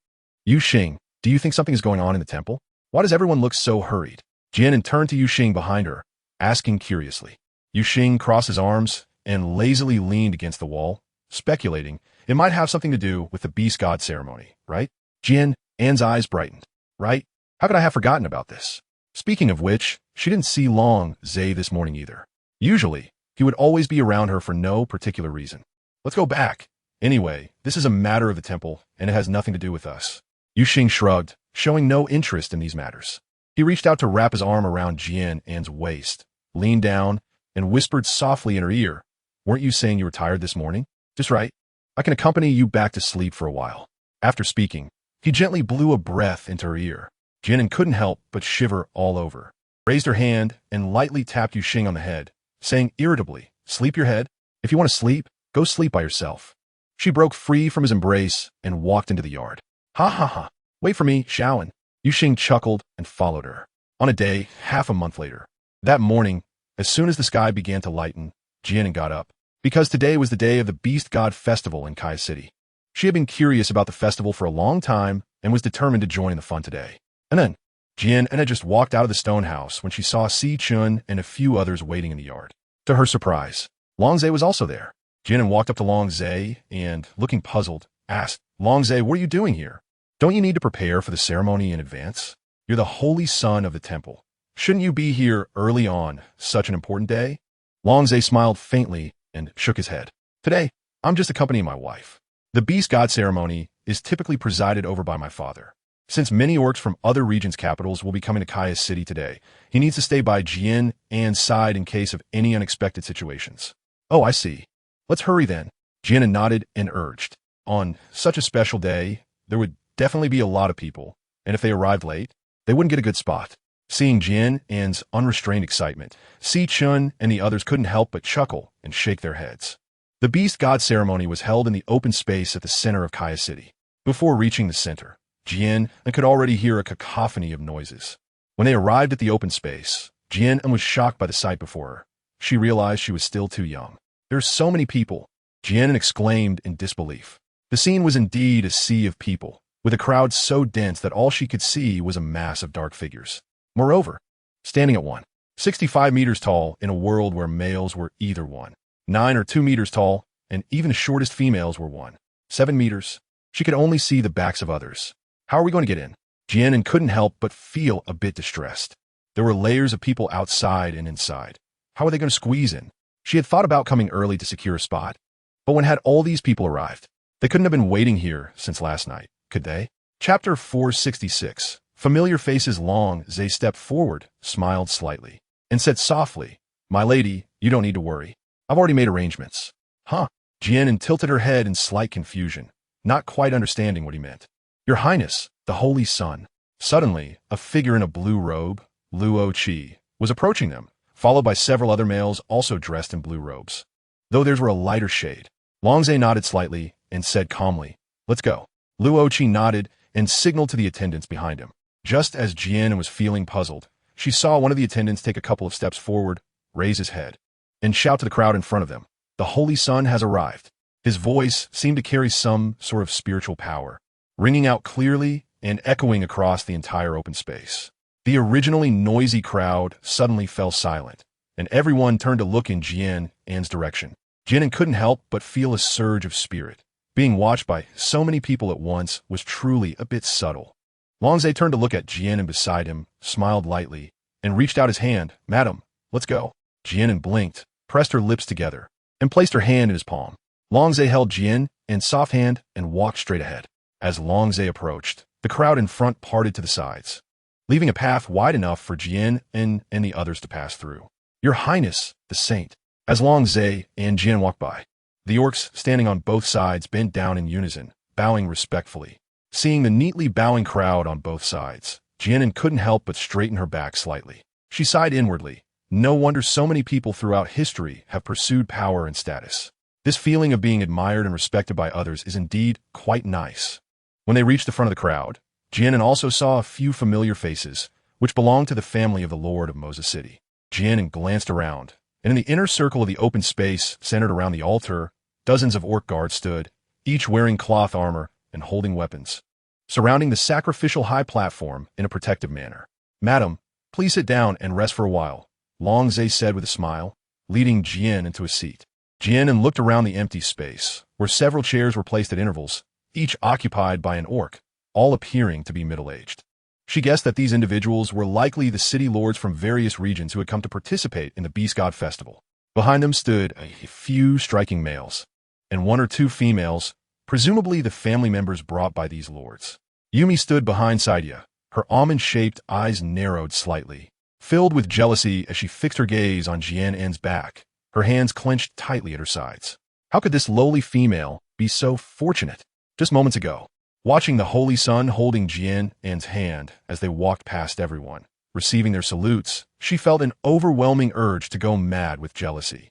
"Yuxing, do you think something is going on in the temple? Why does everyone look so hurried?" Jian An turned to Yuxing behind her, asking curiously. Yuxing crossed his arms and lazily leaned against the wall, speculating it might have something to do with the beast god ceremony, right? Jian An's eyes brightened. Right? How could I have forgotten about this? Speaking of which, she didn't see Long Zay this morning either. Usually, he would always be around her for no particular reason. "Let's go back. Anyway, this is a matter of the temple, and it has nothing to do with us." Yuxing shrugged, showing no interest in these matters. He reached out to wrap his arm around Jian An's waist, leaned down, and whispered softly in her ear, "Weren't you saying you were tired this morning? Just right. I can accompany you back to sleep for a while." After speaking, he gently blew a breath into her ear. Jian An couldn't help but shiver all over, raised her hand, and lightly tapped Yuxing on the head, saying irritably, "Sleep your head? If you want to sleep, go sleep by yourself." She broke free from his embrace and walked into the yard. "Ha ha ha. Wait for me, Xiao An." Yuxing chuckled and followed her. On a day, half a month later. That morning, as soon as the sky began to lighten, Jian An got up, because today was the day of the Beast God Festival in Kai City. She had been curious about the festival for a long time and was determined to join in the fun today. And then, Jian An had just walked out of the stone house when she saw Si Chun and a few others waiting in the yard. To her surprise, Long Zay was also there. Jian An walked up to Long Zay and, looking puzzled, asked, "Long Zay, what are you doing here? Don't you need to prepare for the ceremony in advance? You're the holy son of the temple. Shouldn't you be here early on such an important day?" Long Zay smiled faintly and shook his head. "Today, I'm just accompanying my wife. The Beast God ceremony is typically presided over by my father. Since many orcs from other regions' capitals will be coming to Kaya City today, he needs to stay by Jian An's side in case of any unexpected situations." "Oh, I see. Let's hurry then." Jian An nodded and urged. On such a special day, there would definitely be a lot of people, and if they arrived late, they wouldn't get a good spot. Seeing Jian An's unrestrained excitement, Si Chun and the others couldn't help but chuckle and shake their heads. The Beast God ceremony was held in the open space at the center of Kaya City. Before reaching the center, Jian An could already hear a cacophony of noises. When they arrived at the open space, Jian An was shocked by the sight before her. She realized she was still too young. "There's so many people," Jian An exclaimed in disbelief. The scene was indeed a sea of people, with a crowd so dense that all she could see was a mass of dark figures. Moreover, standing at 165 meters tall in a world where males were either 1'9" or 2 meters tall, and even the shortest females were 1'7" meters, she could only see the backs of others. How are we going to get in? Jian An couldn't help but feel a bit distressed. There were layers of people outside and inside. How were they going to squeeze in? She had thought about coming early to secure a spot, but when had all these people arrived? They couldn't have been waiting here since last night, could they? Chapter 466. Familiar faces. Long Zay stepped forward, smiled slightly, and said softly, "My lady, you don't need to worry. I've already made arrangements." "Huh?" Jian An tilted her head in slight confusion, not quite understanding what he meant. "Your Highness, the Holy Sun." Suddenly, a figure in a blue robe, Luo Qi, was approaching them, followed by several other males also dressed in blue robes, though theirs were a lighter shade. Long Zay nodded slightly and said calmly, "Let's go." Luo Qi nodded and signaled to the attendants behind him. Just as Jian An was feeling puzzled, she saw one of the attendants take a couple of steps forward, raise his head, and shout to the crowd in front of them, "The Holy Sun has arrived." His voice seemed to carry some sort of spiritual power, ringing out clearly and echoing across the entire open space. The originally noisy crowd suddenly fell silent, and everyone turned to look in Jian An's direction. Jian An couldn't help but feel a surge of spirit. Being watched by so many people at once was truly a bit subtle. Longzhe turned to look at Jian An beside him, smiled lightly, and reached out his hand. "Madam, let's go." Jian An blinked, pressed her lips together, and placed her hand in his palm. Longzhe held Jian An's soft hand and walked straight ahead. As Longzhe approached, the crowd in front parted to the sides, leaving a path wide enough for Jian An and the others to pass through. "Your Highness, the Saint." As Longzhe and Jian walked by, the orcs standing on both sides bent down in unison, bowing respectfully. Seeing the neatly bowing crowd on both sides, Jian An couldn't help but straighten her back slightly. She sighed inwardly. No wonder so many people throughout history have pursued power and status. This feeling of being admired and respected by others is indeed quite nice. When they reached the front of the crowd, Jian An also saw a few familiar faces, which belonged to the family of the Lord of Moses City. Jian An glanced around, and in the inner circle of the open space centered around the altar, dozens of orc guards stood, each wearing cloth armor and holding weapons, surrounding the sacrificial high platform in a protective manner. "Madam, please sit down and rest for a while," Longzhe said with a smile, leading Jian into a seat. Jian An looked around the empty space, where several chairs were placed at intervals, each occupied by an orc, all appearing to be middle-aged. She guessed that these individuals were likely the city lords from various regions who had come to participate in the Beast God Festival. Behind them stood a few striking males, and one or two females, presumably the family members brought by these lords. Yumi stood behind Saidia, her almond-shaped eyes narrowed slightly, filled with jealousy as she fixed her gaze on Jian An's back, her hands clenched tightly at her sides. How could this lowly female be so fortunate? Just moments ago, watching the Holy Sun holding Jian An's hand as they walked past everyone, receiving their salutes, she felt an overwhelming urge to go mad with jealousy.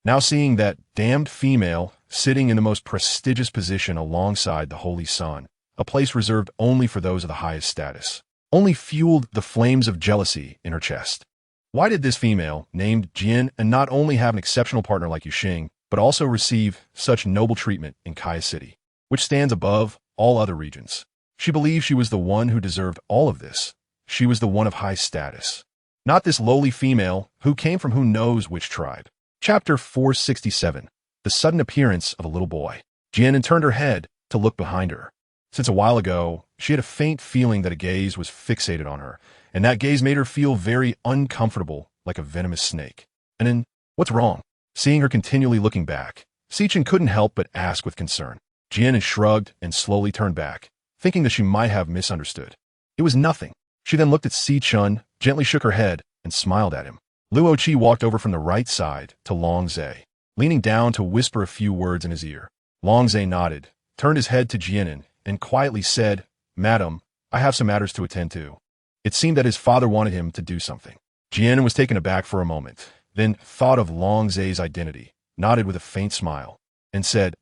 Now seeing that damned female sitting in the most prestigious position alongside the Holy Sun, a place reserved only for those of the highest status, only fueled the flames of jealousy in her chest. Why did this female, named Jian An, not only have an exceptional partner like Yuxing, but also receive such noble treatment in Kaya City, which stands above all other regions? She believed she was the one who deserved all of this. She was the one of high status, not this lowly female who came from who knows which tribe. Chapter 467. The sudden appearance of a little boy. Jian An turned her head to look behind her. Since a while ago, she had a faint feeling that a gaze was fixated on her, and that gaze made her feel very uncomfortable, like a venomous snake. And then, what's wrong? Seeing her continually looking back, Sichin couldn't help but ask with concern. Jian An shrugged and slowly turned back, thinking that she might have misunderstood. It was nothing. She then looked at Sichin, gently shook her head, and smiled at him. Luo Qi walked over from the right side to Longzhe, leaning down to whisper a few words in his ear. Longzhe nodded, turned his head to Jian An, and quietly said, "Madam, I have some matters to attend to." It seemed that his father wanted him to do something. Jian An was taken aback for a moment, then thought of Longzhe's identity, nodded with a faint smile, and said,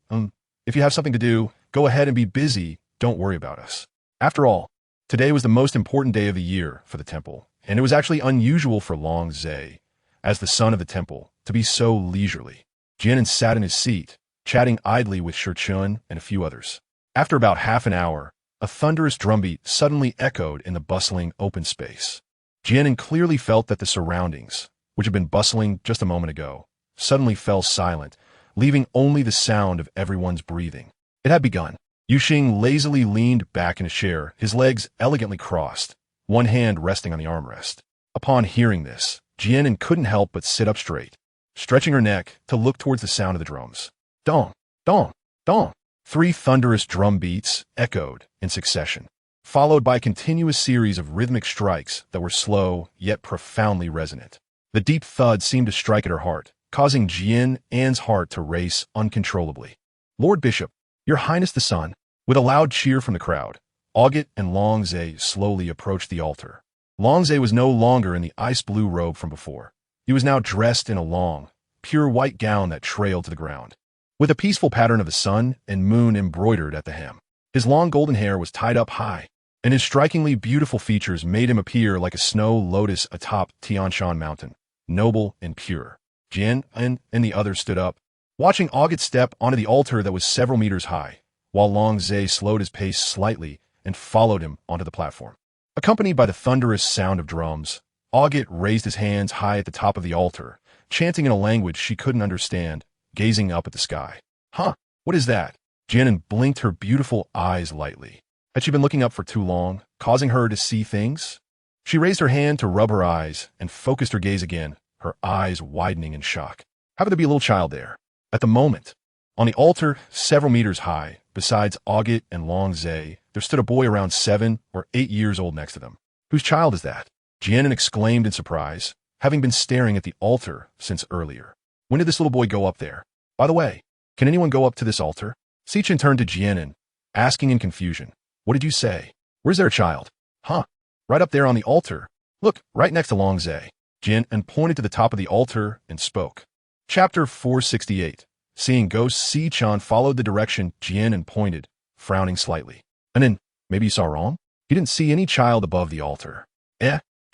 If you have something to do, go ahead and be busy, don't worry about us." After all, today was the most important day of the year for the temple, and it was actually unusual for Longzhe, as the son of the temple, to be so leisurely. Jian An sat in his seat, chatting idly with Shurchun and a few others. After about half an hour, a thunderous drumbeat suddenly echoed in the bustling open space. Jian An clearly felt that the surroundings, which had been bustling just a moment ago, suddenly fell silent, leaving only the sound of everyone's breathing. It had begun. Yuxing lazily leaned back in a chair, his legs elegantly crossed, one hand resting on the armrest. Upon hearing this, Jian An couldn't help but sit up straight, stretching her neck to look towards the sound of the drums. Dong, dong, dong. 3 thunderous drum beats echoed in succession, followed by a continuous series of rhythmic strikes that were slow yet profoundly resonant. The deep thud seemed to strike at her heart, causing Jian An's heart to race uncontrollably. "Lord Bishop, Your Highness the Sun." With a loud cheer from the crowd, Auget and Longzhe slowly approached the altar. Longzhe was no longer in the ice-blue robe from before. He was now dressed in a long, pure white gown that trailed to the ground, with a peaceful pattern of the sun and moon embroidered at the hem. His long golden hair was tied up high, and his strikingly beautiful features made him appear like a snow lotus atop Tianshan Mountain, noble and pure. Jian An and the others stood up, watching August step onto the altar that was several meters high, while Long Zhe slowed his pace slightly and followed him onto the platform. Accompanied by the thunderous sound of drums, August raised his hands high at the top of the altar, chanting in a language she couldn't understand, gazing up at the sky. Huh, what is that? Jian An blinked her beautiful eyes lightly. Had she been looking up for too long, causing her to see things? She raised her hand to rub her eyes and focused her gaze again, her eyes widening in shock. How could there be a little child there? At the moment, on the altar, several meters high, besides August and Long Zhe, there stood a boy around 7 or 8 years old next to them. Whose child is that? Jian An exclaimed in surprise, having been staring at the altar since earlier. When did this little boy go up there? By the way, can anyone go up to this altar? Sichin turned to Jian An, asking in confusion, What did you say? Where's their child? Huh? Right up there on the altar. Look, right next to Long Zhe. Jian An pointed to the top of the altar and spoke. Chapter 468. Seeing ghosts, Sichin followed the direction Jian An pointed, frowning slightly. And then, maybe you saw wrong? He didn't see any child above the altar.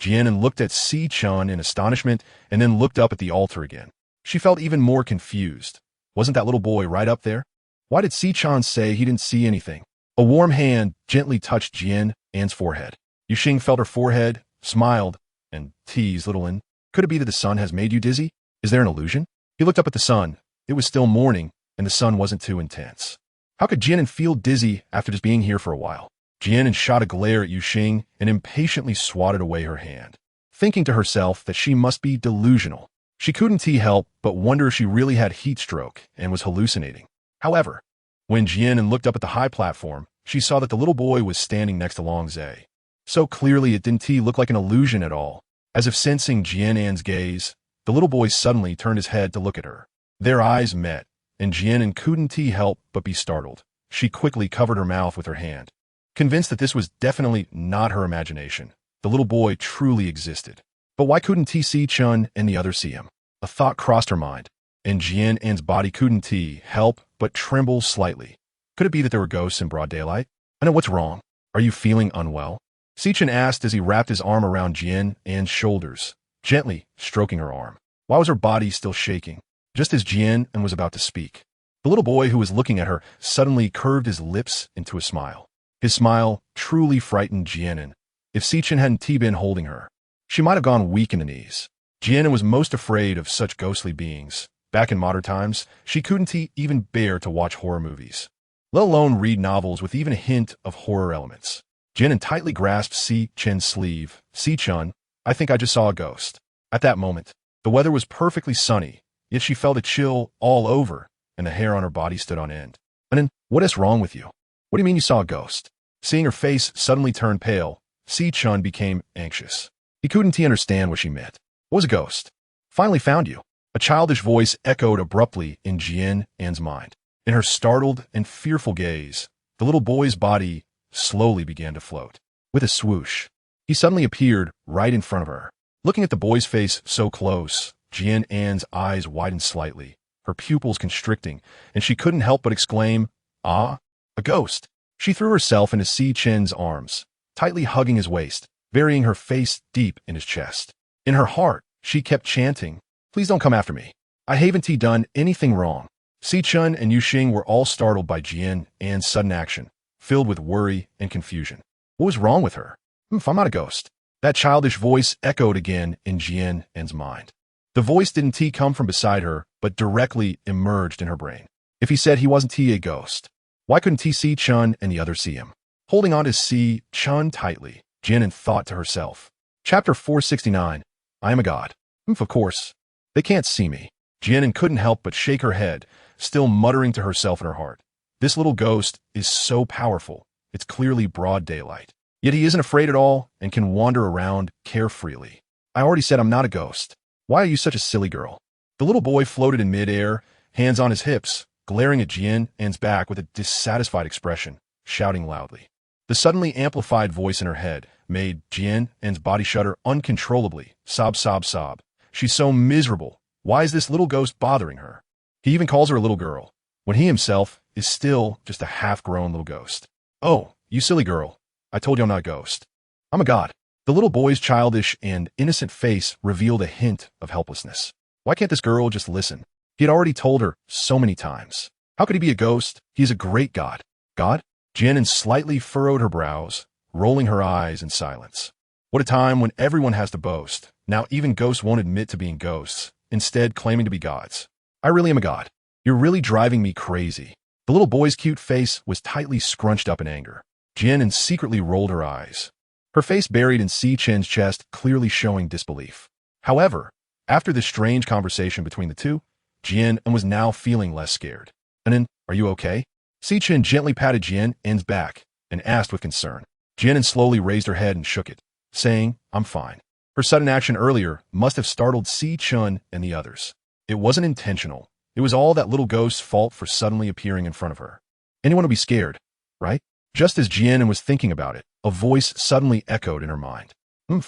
Jian An looked at Sichin in astonishment and then looked up at the altar again. She felt even more confused. Wasn't that little boy right up there? Why did Sichin say he didn't see anything? A warm hand gently touched Jian An's forehead. Yuxing felt her forehead, smiled, and teased little An. Could it be that the sun has made you dizzy? Is there an illusion? He looked up at the sun. It was still morning, and the sun wasn't too intense. How could Jian An feel dizzy after just being here for a while? Jian An shot a glare at Yuxing and impatiently swatted away her hand, thinking to herself that she must be delusional. She couldn't help but wonder if she really had heat stroke and was hallucinating. However, when Jian An looked up at the high platform, she saw that the little boy was standing next to Long Zhe. So clearly it didn't look like an illusion at all. As if sensing Jian An's gaze, the little boy suddenly turned his head to look at her. Their eyes met, and Jian An couldn't help but be startled. She quickly covered her mouth with her hand, convinced that this was definitely not her imagination. The little boy truly existed. But why couldn't Sichin and the others see him? A thought crossed her mind, and Jian An's body couldn't help but tremble slightly. Could it be that there were ghosts in broad daylight? I know what's wrong. Are you feeling unwell? Sichin asked as he wrapped his arm around Jian An's shoulders, gently stroking her arm. Why was her body still shaking? Just as Jian An was about to speak, the little boy who was looking at her suddenly curved his lips into a smile. His smile truly frightened Jian An. If Sichin hadn't been holding her, she might have gone weak in the knees. Jian An was most afraid of such ghostly beings. Back in modern times, she couldn't even bear to watch horror movies, let alone read novels with even a hint of horror elements. Jian An tightly grasped Sichin's sleeve. Sichin, I think I just saw a ghost. At that moment, the weather was perfectly sunny, yet she felt a chill all over, and the hair on her body stood on end. And then, what is wrong with you? What do you mean you saw a ghost? Seeing her face suddenly turn pale, Sichin became anxious. He couldn't understand what she meant. What was a ghost? Finally found you. A childish voice echoed abruptly in Jian An's mind. In her startled and fearful gaze, the little boy's body slowly began to float. With a swoosh, he suddenly appeared right in front of her. Looking at the boy's face so close, Jian An's eyes widened slightly, her pupils constricting, and she couldn't help but exclaim, Ah, a ghost. She threw herself into Sichin's arms, tightly hugging his waist, burying her face deep in his chest. In her heart, she kept chanting, Please don't come after me. I haven't done anything wrong. Sichin and Yuxing were all startled by Jian An's sudden action, filled with worry and confusion. What was wrong with her? If I'm not a ghost. That childish voice echoed again in Jian An's mind. The voice didn't come from beside her, but directly emerged in her brain. If he said he wasn't a ghost, why couldn't Sichin and the others see him? Holding on to Sichin tightly, Jian An thought to herself. Chapter 469. I am a god. Of course. They can't see me. Jian An couldn't help but shake her head, still muttering to herself in her heart. This little ghost is so powerful. It's clearly broad daylight. Yet he isn't afraid at all and can wander around carefreely. I already said I'm not a ghost. Why are you such a silly girl? The little boy floated in midair, hands on his hips, glaring at Jian An's back with a dissatisfied expression, shouting loudly. The suddenly amplified voice in her head made Jian An's body shudder uncontrollably. Sob, sob, sob. She's so miserable. Why is this little ghost bothering her? He even calls her a little girl, when he himself is still just a half-grown little ghost. Oh, you silly girl. I told you I'm not a ghost. I'm a god. The little boy's childish and innocent face revealed a hint of helplessness. Why can't this girl just listen? He had already told her so many times. How could he be a ghost? He is a great god. God? Jian An slightly furrowed her brows, rolling her eyes in silence. What a time when everyone has to boast. Now even ghosts won't admit to being ghosts, instead claiming to be gods. I really am a god. You're really driving me crazy. The little boy's cute face was tightly scrunched up in anger. Jian An secretly rolled her eyes, her face buried in Si Chen's chest, clearly showing disbelief. However, after this strange conversation between the two, Jian An was now feeling less scared. An, are you okay? Si Chen gently patted Jian An's back and asked with concern. Jian An slowly raised her head and shook it, saying, I'm fine. Her sudden action earlier must have startled Si Chen and the others. It wasn't intentional. It was all that little ghost's fault for suddenly appearing in front of her. Anyone would be scared, right? Just as Jian An was thinking about it, a voice suddenly echoed in her mind. Who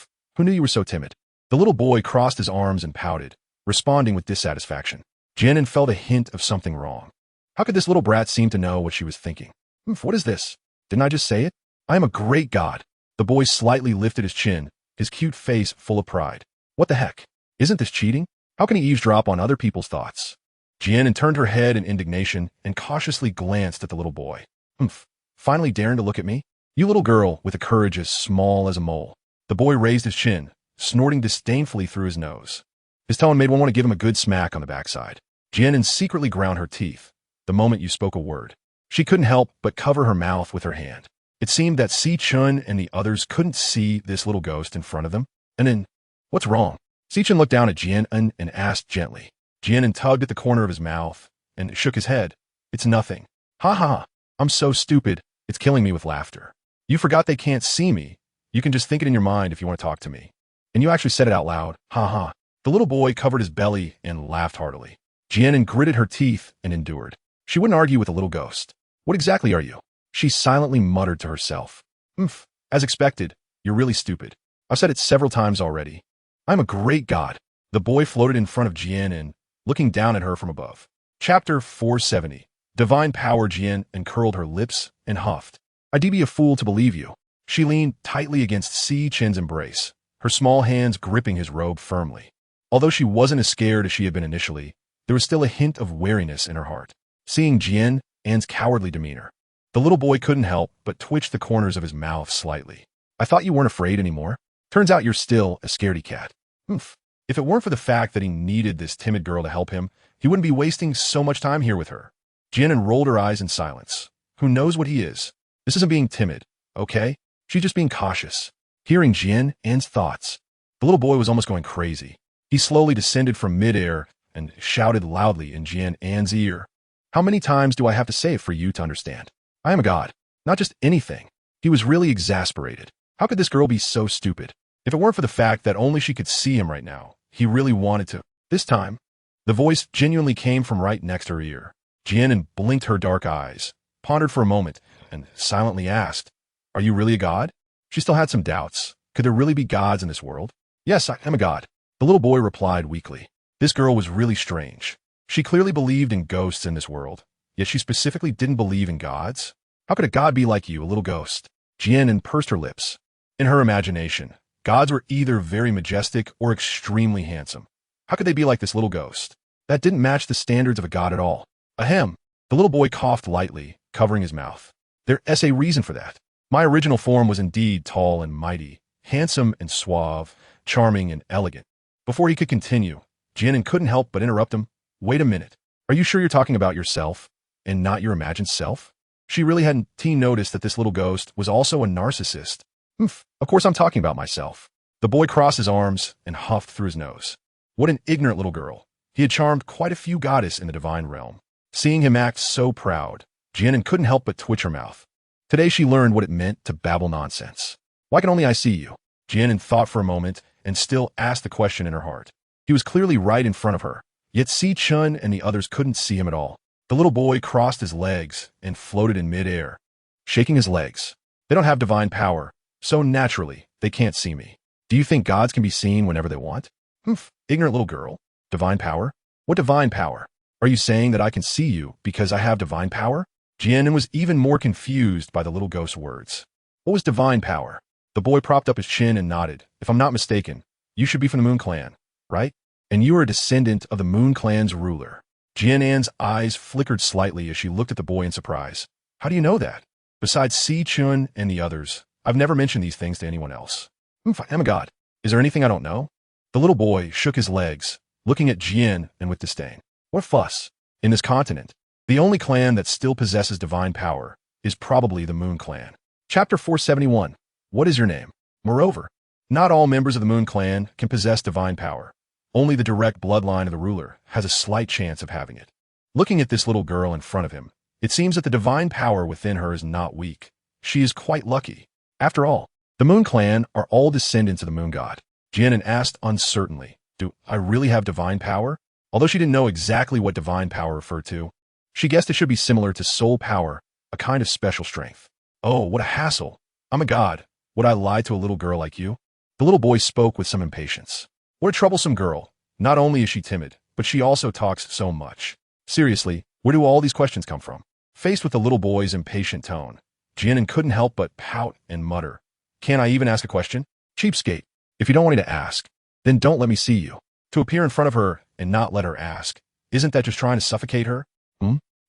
knew you were so timid? The little boy crossed his arms and pouted, responding with dissatisfaction. Jian An felt a hint of something wrong. How could this little brat seem to know what she was thinking? What is this? Didn't I just say it? I am a great god. The boy slightly lifted his chin, his cute face full of pride. What the heck? Isn't this cheating? How can he eavesdrop on other people's thoughts? Jian An turned her head in indignation and cautiously glanced at the little boy. Finally daring to look at me? You little girl with a courage as small as a mole. The boy raised his chin, snorting disdainfully through his nose. His tone made one want to give him a good smack on the backside. Jian An secretly ground her teeth the moment you spoke a word. She couldn't help but cover her mouth with her hand. It seemed that Si Chen and the others couldn't see this little ghost in front of them. And then, what's wrong? Si Chen looked down at Jian An and asked gently. Jian An tugged at the corner of his mouth and shook his head. It's nothing. Ha ha, I'm so stupid. It's killing me with laughter. You forgot they can't see me. You can just think it in your mind if you want to talk to me. And you actually said it out loud. Ha ha. The little boy covered his belly and laughed heartily. Jian An gritted her teeth and endured. She wouldn't argue with a little ghost. What exactly are you? She silently muttered to herself. As expected, you're really stupid. I've said it several times already. I'm a great god. The boy floated in front of Jian An, looking down at her from above. Chapter 470. Divine Power. Jian An curled her lips and huffed. I'd be a fool to believe you. She leaned tightly against Si Chen's embrace, her small hands gripping his robe firmly. Although she wasn't as scared as she had been initially, there was still a hint of wariness in her heart. Seeing Jian An's cowardly demeanor, the little boy couldn't help but twitch the corners of his mouth slightly. I thought you weren't afraid anymore. Turns out you're still a scaredy cat. If it weren't for the fact that he needed this timid girl to help him, he wouldn't be wasting so much time here with her. Jian An rolled her eyes in silence. Who knows what he is? This isn't being timid, okay? She's just being cautious. Hearing Jian An's thoughts, the little boy was almost going crazy. He slowly descended from midair and shouted loudly in Jian An's ear. How many times do I have to say it for you to understand? I am a god, not just anything. He was really exasperated. How could this girl be so stupid? If it weren't for the fact that only she could see him right now, he really wanted to. This time, the voice genuinely came from right next to her ear. Jian An blinked her dark eyes, pondered for a moment, and silently asked, Are you really a god? She still had some doubts. Could there really be gods in this world? Yes, I am a god. The little boy replied weakly. This girl was really strange. She clearly believed in ghosts in this world, yet she specifically didn't believe in gods. How could a god be like you, a little ghost? Jian An pursed her lips. In her imagination, gods were either very majestic or extremely handsome. How could they be like this little ghost? That didn't match the standards of a god at all. Ahem. The little boy coughed lightly, covering his mouth. There's a reason for that. My original form was indeed tall and mighty, handsome and suave, charming and elegant. Before he could continue, Jian An couldn't help but interrupt him. Wait a minute. Are you sure you're talking about yourself and not your imagined self? She really hadn't noticed that this little ghost was also a narcissist. Of course I'm talking about myself. The boy crossed his arms and huffed through his nose. What an ignorant little girl. He had charmed quite a few goddesses in the divine realm. Seeing him act so proud, Jian An couldn't help but twitch her mouth. Today she learned what it meant to babble nonsense. Why can only I see you? Jian An thought for a moment and still asked the question in her heart. He was clearly right in front of her, yet Si Chen and the others couldn't see him at all. The little boy crossed his legs and floated in midair, shaking his legs. They don't have divine power, so naturally, they can't see me. Do you think gods can be seen whenever they want? Ignorant little girl. Divine power? What divine power? Are you saying that I can see you because I have divine power? Jian An was even more confused by the little ghost's words. What was divine power? The boy propped up his chin and nodded. If I'm not mistaken, you should be from the Moon Clan, right? And you are a descendant of the Moon Clan's ruler. Jian An's eyes flickered slightly as she looked at the boy in surprise. How do you know that? Besides Si Chun and the others, I've never mentioned these things to anyone else. Oh my God, is there anything I don't know? The little boy shook his legs, looking at Jian and with disdain. What fuss? In this continent, the only clan that still possesses divine power is probably the Moon Clan. Chapter 471. What is your name? Moreover, not all members of the Moon Clan can possess divine power. Only the direct bloodline of the ruler has a slight chance of having it. Looking at this little girl in front of him, it seems that the divine power within her is not weak. She is quite lucky. After all, the Moon Clan are all descendants of the Moon God. Jian An asked uncertainly, do I really have divine power? Although she didn't know exactly what divine power referred to, she guessed it should be similar to soul power, a kind of special strength. Oh, what a hassle. I'm a god. Would I lie to a little girl like you? The little boy spoke with some impatience. What a troublesome girl. Not only is she timid, but she also talks so much. Seriously, where do all these questions come from? Faced with the little boy's impatient tone, Jian An couldn't help but pout and mutter. Can't I even ask a question? Cheapskate. If you don't want me to ask, then don't let me see you. To appear in front of her and not let her ask, isn't that just trying to suffocate her?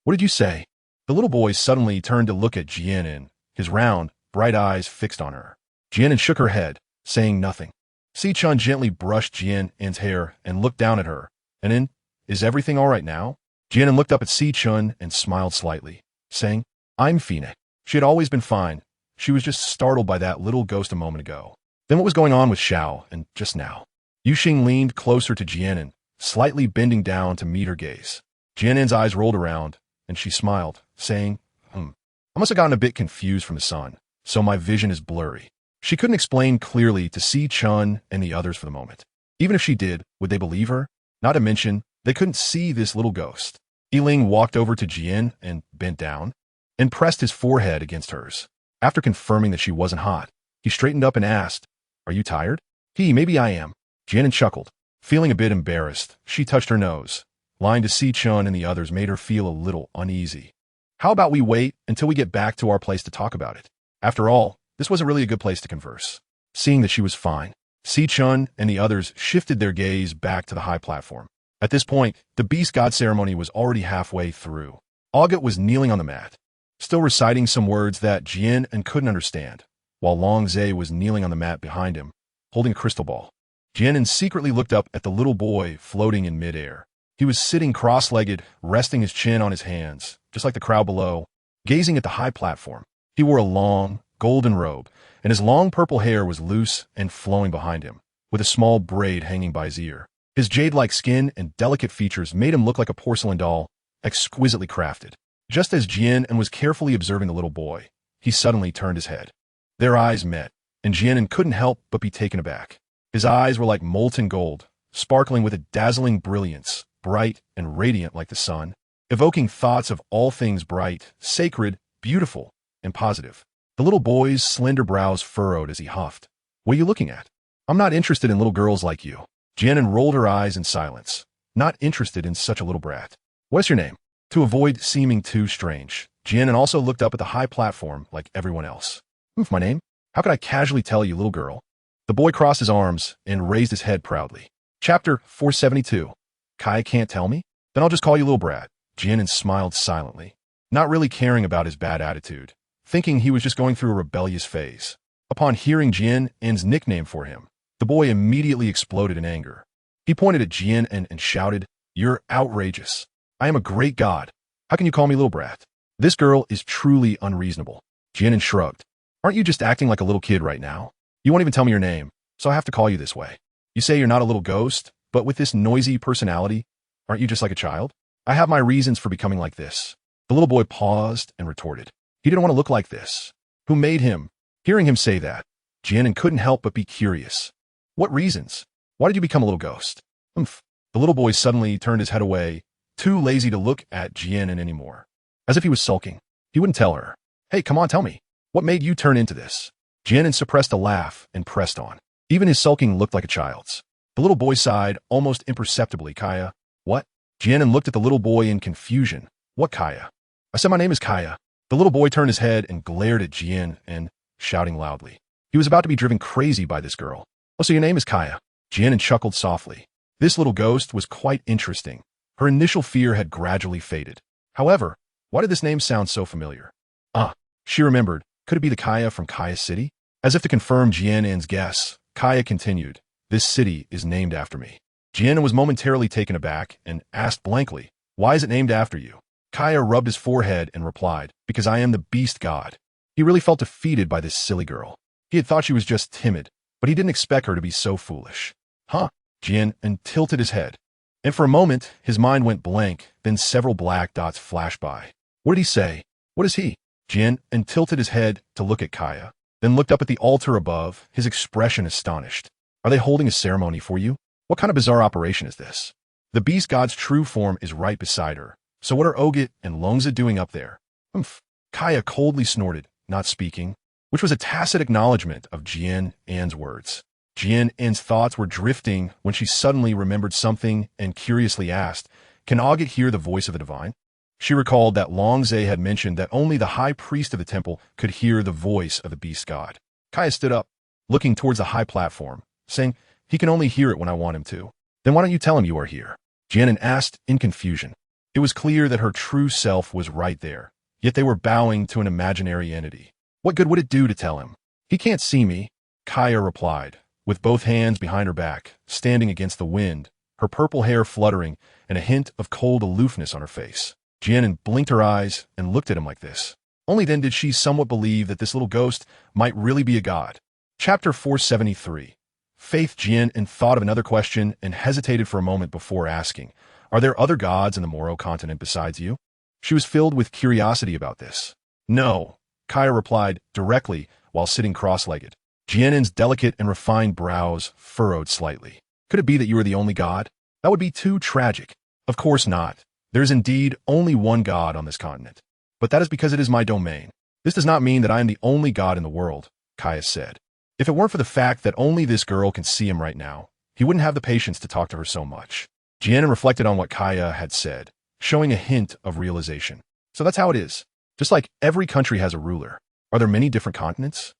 What did you say? The little boy suddenly turned to look at Jian An, his round, bright eyes fixed on her. Jian An shook her head, saying nothing. Si Chun gently brushed Jian An's hair and looked down at her. And then, is everything all right now? Jian An looked up at Si Chun and smiled slightly, saying, I'm Phoenix. She had always been fine. She was just startled by that little ghost a moment ago. Then what was going on with Xiao and just now? Yuxing leaned closer to Jian An, slightly bending down to meet her gaze. Jian An's eyes rolled around, and she smiled, saying, I must have gotten a bit confused from the sun, so my vision is blurry. She couldn't explain clearly to Si Chun and the others for the moment. Even if she did, would they believe her? Not to mention, they couldn't see this little ghost. Yiling walked over to Jian and bent down, and pressed his forehead against hers. After confirming that she wasn't hot, he straightened up and asked, Are you tired? Maybe I am. Jian An chuckled. Feeling a bit embarrassed, she touched her nose. Lying to Si Chun and the others made her feel a little uneasy. How about we wait until we get back to our place to talk about it? After all, this wasn't really a good place to converse. Seeing that she was fine, Si Chun and the others shifted their gaze back to the high platform. At this point, the Beast God ceremony was already halfway through. Augut was kneeling on the mat, still reciting some words that Jian An couldn't understand, while Long Zhe was kneeling on the mat behind him, holding a crystal ball. Jian An secretly looked up at the little boy floating in midair. He was sitting cross-legged, resting his chin on his hands, just like the crowd below, gazing at the high platform. He wore a long, golden robe, and his long purple hair was loose and flowing behind him, with a small braid hanging by his ear. His jade-like skin and delicate features made him look like a porcelain doll, exquisitely crafted. Just as Jian An was carefully observing the little boy, he suddenly turned his head. Their eyes met, and Jian An couldn't help but be taken aback. His eyes were like molten gold, sparkling with a dazzling brilliance, bright and radiant like the sun, evoking thoughts of all things bright, sacred, beautiful, and positive. The little boy's slender brows furrowed as he huffed. What are you looking at? I'm not interested in little girls like you. Jian An rolled her eyes in silence, not interested in such a little brat. What's your name? To avoid seeming too strange, Jian An also looked up at the high platform like everyone else. My name? How could I casually tell you, little girl? The boy crossed his arms and raised his head proudly. Chapter 472. Kai can't tell me? Then I'll just call you little brat. Jian An smiled silently, not really caring about his bad attitude, thinking he was just going through a rebellious phase. Upon hearing Jian An's nickname for him, the boy immediately exploded in anger. He pointed at Jian An and shouted, You're outrageous. I am a great god. How can you call me little brat? This girl is truly unreasonable. Jian An shrugged. Aren't you just acting like a little kid right now? You won't even tell me your name, so I have to call you this way. You say you're not a little ghost, but with this noisy personality, aren't you just like a child? I have my reasons for becoming like this. The little boy paused and retorted. He didn't want to look like this. Who made him? Hearing him say that, Jian An couldn't help but be curious. What reasons? Why did you become a little ghost? The little boy suddenly turned his head away, too lazy to look at Jian An anymore. As if he was sulking. He wouldn't tell her. Hey, come on, tell me. What made you turn into this? Jian An suppressed a laugh and pressed on. Even his sulking looked like a child's. The little boy sighed, almost imperceptibly. Kaya. What? Jian An looked at the little boy in confusion. What Kaya? I said my name is Kaya. The little boy turned his head and glared at Jian An, shouting loudly. He was about to be driven crazy by this girl. Oh, so your name is Kaya. Jian An chuckled softly. This little ghost was quite interesting. Her initial fear had gradually faded. However, why did this name sound so familiar? She remembered. Could it be the Kaya from Kaya City? As if to confirm Jian An's guess, Kaya continued, "This city is named after me." Jian An was momentarily taken aback and asked blankly, "Why is it named after you?" Kaya rubbed his forehead and replied, "Because I am the beast god." He really felt defeated by this silly girl. He had thought she was just timid, but he didn't expect her to be so foolish. Jian An tilted his head. And for a moment, his mind went blank, then several black dots flashed by. What did he say? What is he? Jian An tilted his head to look at Kaya, then looked up at the altar above, his expression astonished. Are they holding a ceremony for you? What kind of bizarre operation is this? The beast god's true form is right beside her. So what are Ogit and Longza doing up there? Kaya coldly snorted, not speaking, which was a tacit acknowledgement of Jian An's words. Jian An's thoughts were drifting when she suddenly remembered something and curiously asked, "Can Ogit hear the voice of the divine?" She recalled that Longza had mentioned that only the high priest of the temple could hear the voice of the beast god. Kaya stood up, looking towards the high platform, saying, "He can only hear it when I want him to." "Then why don't you tell him you are here?" Jian An asked in confusion. It was clear that her true self was right there, yet they were bowing to an imaginary entity. What good would it do to tell him? "He can't see me," Kaya replied, with both hands behind her back, standing against the wind, her purple hair fluttering and a hint of cold aloofness on her face. Jian An blinked her eyes and looked at him like this. Only then did she somewhat believe that this little ghost might really be a god. Chapter 473. Faith. Jian An thought of another question and hesitated for a moment before asking, "Are there other gods in the Moro continent besides you?" She was filled with curiosity about this. "No," Kaya replied directly while sitting cross-legged. Jian An's delicate and refined brows furrowed slightly. "Could it be that you are the only god? That would be too tragic." "Of course not. There is indeed only one god on this continent. But that is because it is my domain. This does not mean that I am the only god in the world," Kaya said. "If it weren't for the fact that only this girl can see him right now, he wouldn't have the patience to talk to her so much." Jian An reflected on what Kaya had said, showing a hint of realization. "So that's how it is. Just like every country has a ruler. Are there many different continents?"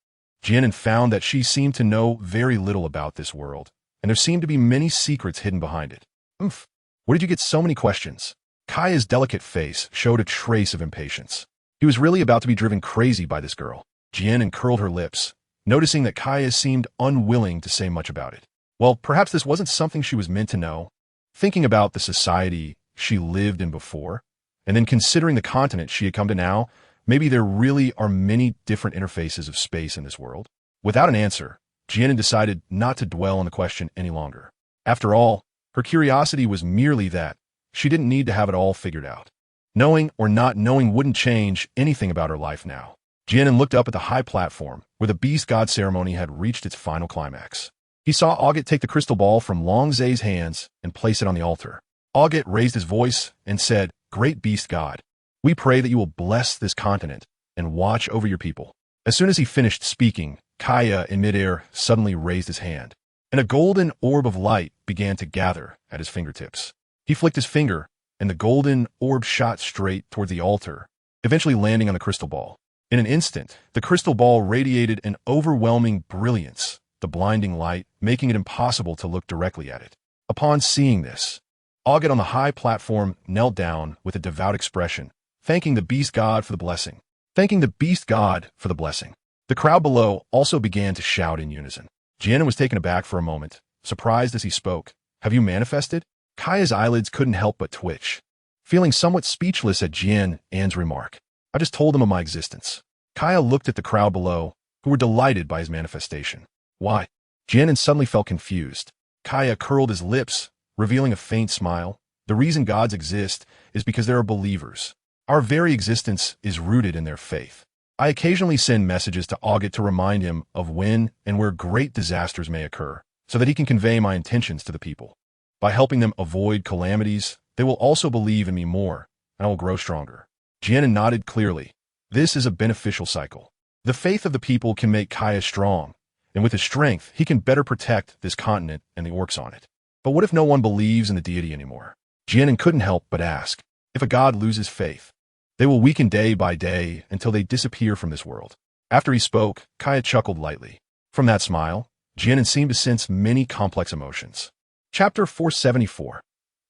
Jian An found that she seemed to know very little about this world, and there seemed to be many secrets hidden behind it. Where did you get so many questions?" Kaya's delicate face showed a trace of impatience. He was really about to be driven crazy by this girl. Jian An curled her lips, noticing that Kaya seemed unwilling to say much about it. Well, perhaps this wasn't something she was meant to know. Thinking about the society she lived in before, and then considering the continent she had come to now, maybe there really are many different interfaces of space in this world. Without an answer, Jian An decided not to dwell on the question any longer. After all, her curiosity was merely that. She didn't need to have it all figured out. Knowing or not knowing wouldn't change anything about her life now. Jian An looked up at the high platform, where the beast god ceremony had reached its final climax. He saw Ogit take the crystal ball from Longza's hands and place it on the altar. Ogit raised his voice and said, "Great beast god, we pray that you will bless this continent and watch over your people." As soon as he finished speaking, Kaya in midair suddenly raised his hand, and a golden orb of light began to gather at his fingertips. He flicked his finger, and the golden orb shot straight toward the altar, eventually landing on the crystal ball. In an instant, the crystal ball radiated an overwhelming brilliance, the blinding light making it impossible to look directly at it. Upon seeing this, Ogit on the high platform knelt down with a devout expression, thanking the beast god for the blessing. Thanking the beast god for the blessing. The crowd below also began to shout in unison. Jian An was taken aback for a moment, surprised as he spoke. "Have you manifested?" Kaya's eyelids couldn't help but twitch, feeling somewhat speechless at Jian An's remark. "I just told them of my existence." Kaya looked at the crowd below, who were delighted by his manifestation. "Why?" Jian An suddenly felt confused. Kaya curled his lips, revealing a faint smile. "The reason gods exist is because there are believers. Our very existence is rooted in their faith. I occasionally send messages to Ogit to remind him of when and where great disasters may occur, so that he can convey my intentions to the people. By helping them avoid calamities, they will also believe in me more, and I will grow stronger." Jian An nodded clearly. This is a beneficial cycle. The faith of the people can make Kaya strong, and with his strength, he can better protect this continent and the orcs on it. But what if no one believes in the deity anymore? Jian An couldn't help but ask. If a god loses faith, they will weaken day by day until they disappear from this world. After he spoke, Kaya chuckled lightly. From that smile, Jian An seemed to sense many complex emotions. Chapter 474.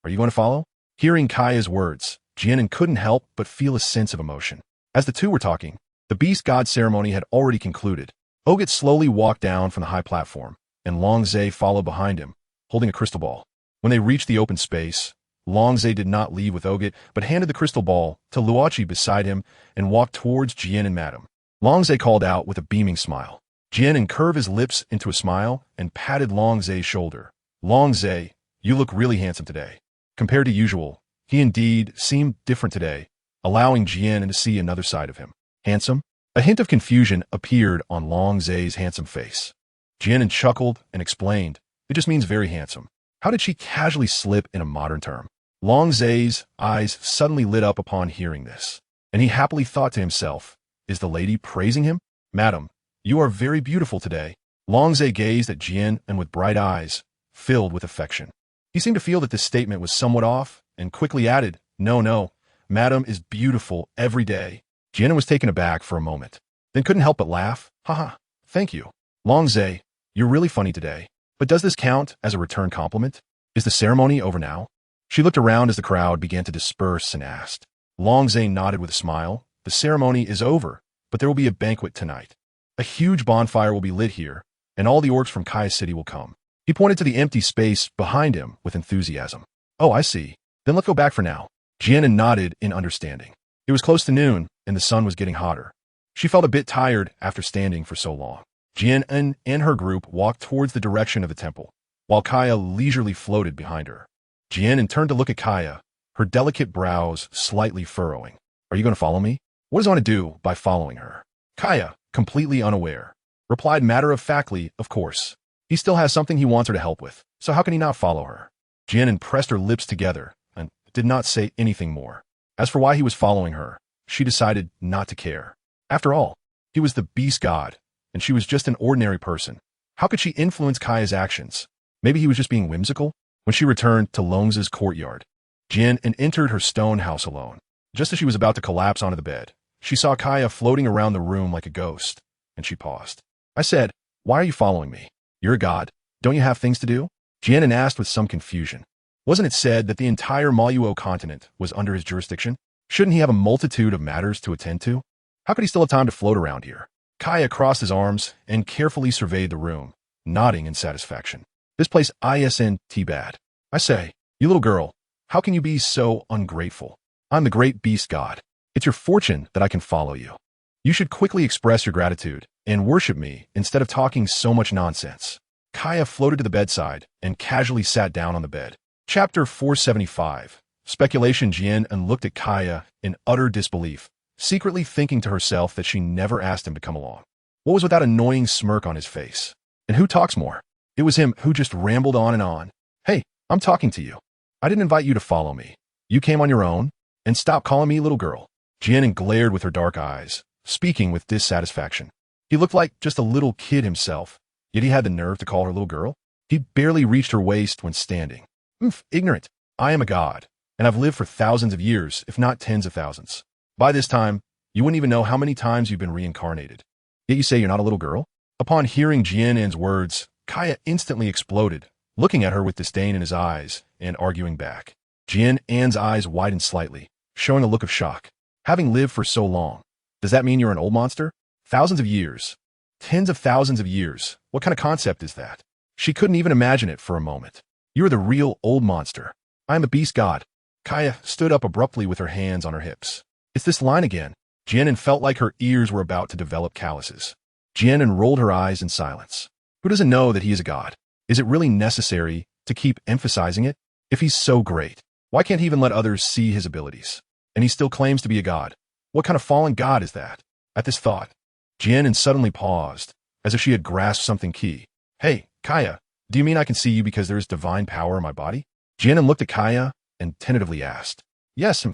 Are you going to follow? Hearing Kaya's words, Jian An couldn't help but feel a sense of emotion. As the two were talking, the beast god ceremony had already concluded. Ogut slowly walked down from the high platform, and Long Zhe followed behind him, holding a crystal ball. When they reached the open space, Long Zhe did not leave with Ogut, but handed the crystal ball to Luochi beside him and walked towards Jian and Madame. Long Zhe called out with a beaming smile. Jian An curved his lips into a smile and patted Long Zhe's shoulder. Long Zhe, you look really handsome today. Compared to usual, he indeed seemed different today, allowing Jian An to see another side of him. Handsome? A hint of confusion appeared on Long Zhe's handsome face. Jian An chuckled and explained, it just means very handsome. How did she casually slip in a modern term? Long Zhe's eyes suddenly lit up upon hearing this, and he happily thought to himself, is the lady praising him? Madam, you are very beautiful today. Long Zhe gazed at Jian An with bright eyes, filled with affection. He seemed to feel that this statement was somewhat off, and quickly added, no, Madam is beautiful every day. Jian An was taken aback for a moment, then couldn't help but laugh. Haha, thank you. Long Zhe, you're really funny today. But does this count as a return compliment? Is the ceremony over now? She looked around as the crowd began to disperse and asked. Long Zhe nodded with a smile. The ceremony is over, but there will be a banquet tonight. A huge bonfire will be lit here, and all the orcs from Kaya City will come. He pointed to the empty space behind him with enthusiasm. Oh, I see. Then let's go back for now. Jian An nodded in understanding. It was close to noon, and the sun was getting hotter. She felt a bit tired after standing for so long. Jian An and her group walked towards the direction of the temple, while Kaya leisurely floated behind her. Jian An turned to look at Kaya, her delicate brows slightly furrowing. Are you going to follow me? What does he want to do by following her? Kaya, completely unaware, replied matter-of-factly, of course. He still has something he wants her to help with, so how can he not follow her? Jian An pressed her lips together and did not say anything more. As for why he was following her, she decided not to care. After all, he was the beast god, and she was just an ordinary person. How could she influence Kaya's actions? Maybe he was just being whimsical? When she returned to Long's courtyard, Jian An entered her stone house alone. Just as she was about to collapse onto the bed, she saw Kaya floating around the room like a ghost, and she paused. I said, why are you following me? You're a god. Don't you have things to do? Jian An asked with some confusion. Wasn't it said that the entire Maluo continent was under his jurisdiction? Shouldn't he have a multitude of matters to attend to? How could he still have time to float around here? Kaya crossed his arms and carefully surveyed the room, nodding in satisfaction. This place Eyesand bad. I say, you little girl, how can you be so ungrateful? I'm the great beast god. It's your fortune that I can follow you. You should quickly express your gratitude and worship me instead of talking so much nonsense. Kaya floated to the bedside and casually sat down on the bed. Chapter 475. Speculation. Jian An looked at Kaya in utter disbelief, secretly thinking to herself that she never asked him to come along. What was with that annoying smirk on his face? And who talks more? It was him who just rambled on and on. Hey, I'm talking to you. I didn't invite you to follow me. You came on your own, and stop calling me little girl. Jian An glared with her dark eyes, speaking with dissatisfaction. He looked like just a little kid himself, yet he had the nerve to call her little girl. He barely reached her waist when standing. Ignorant. I am a god, and I've lived for thousands of years, if not tens of thousands. By this time, you wouldn't even know how many times you've been reincarnated. Yet you say you're not a little girl? Upon hearing Jian An's words, Kaya instantly exploded, looking at her with disdain in his eyes and arguing back. Jian An's eyes widened slightly, showing a look of shock. Having lived for so long, does that mean you're an old monster? Thousands of years. Tens of thousands of years. What kind of concept is that? She couldn't even imagine it for a moment. You are the real old monster. I am the beast god. Kaya stood up abruptly with her hands on her hips. It's this line again. Jian An felt like her ears were about to develop calluses. Jian An rolled her eyes in silence. Who doesn't know that he is a god? Is it really necessary to keep emphasizing it? If he's so great, why can't he even let others see his abilities? And he still claims to be a god. What kind of fallen god is that? At this thought, Jian An suddenly paused, as if she had grasped something key. Hey, Kaya, do you mean I can see you because there is divine power in my body? Jian An looked at Kaya and tentatively asked. Yes,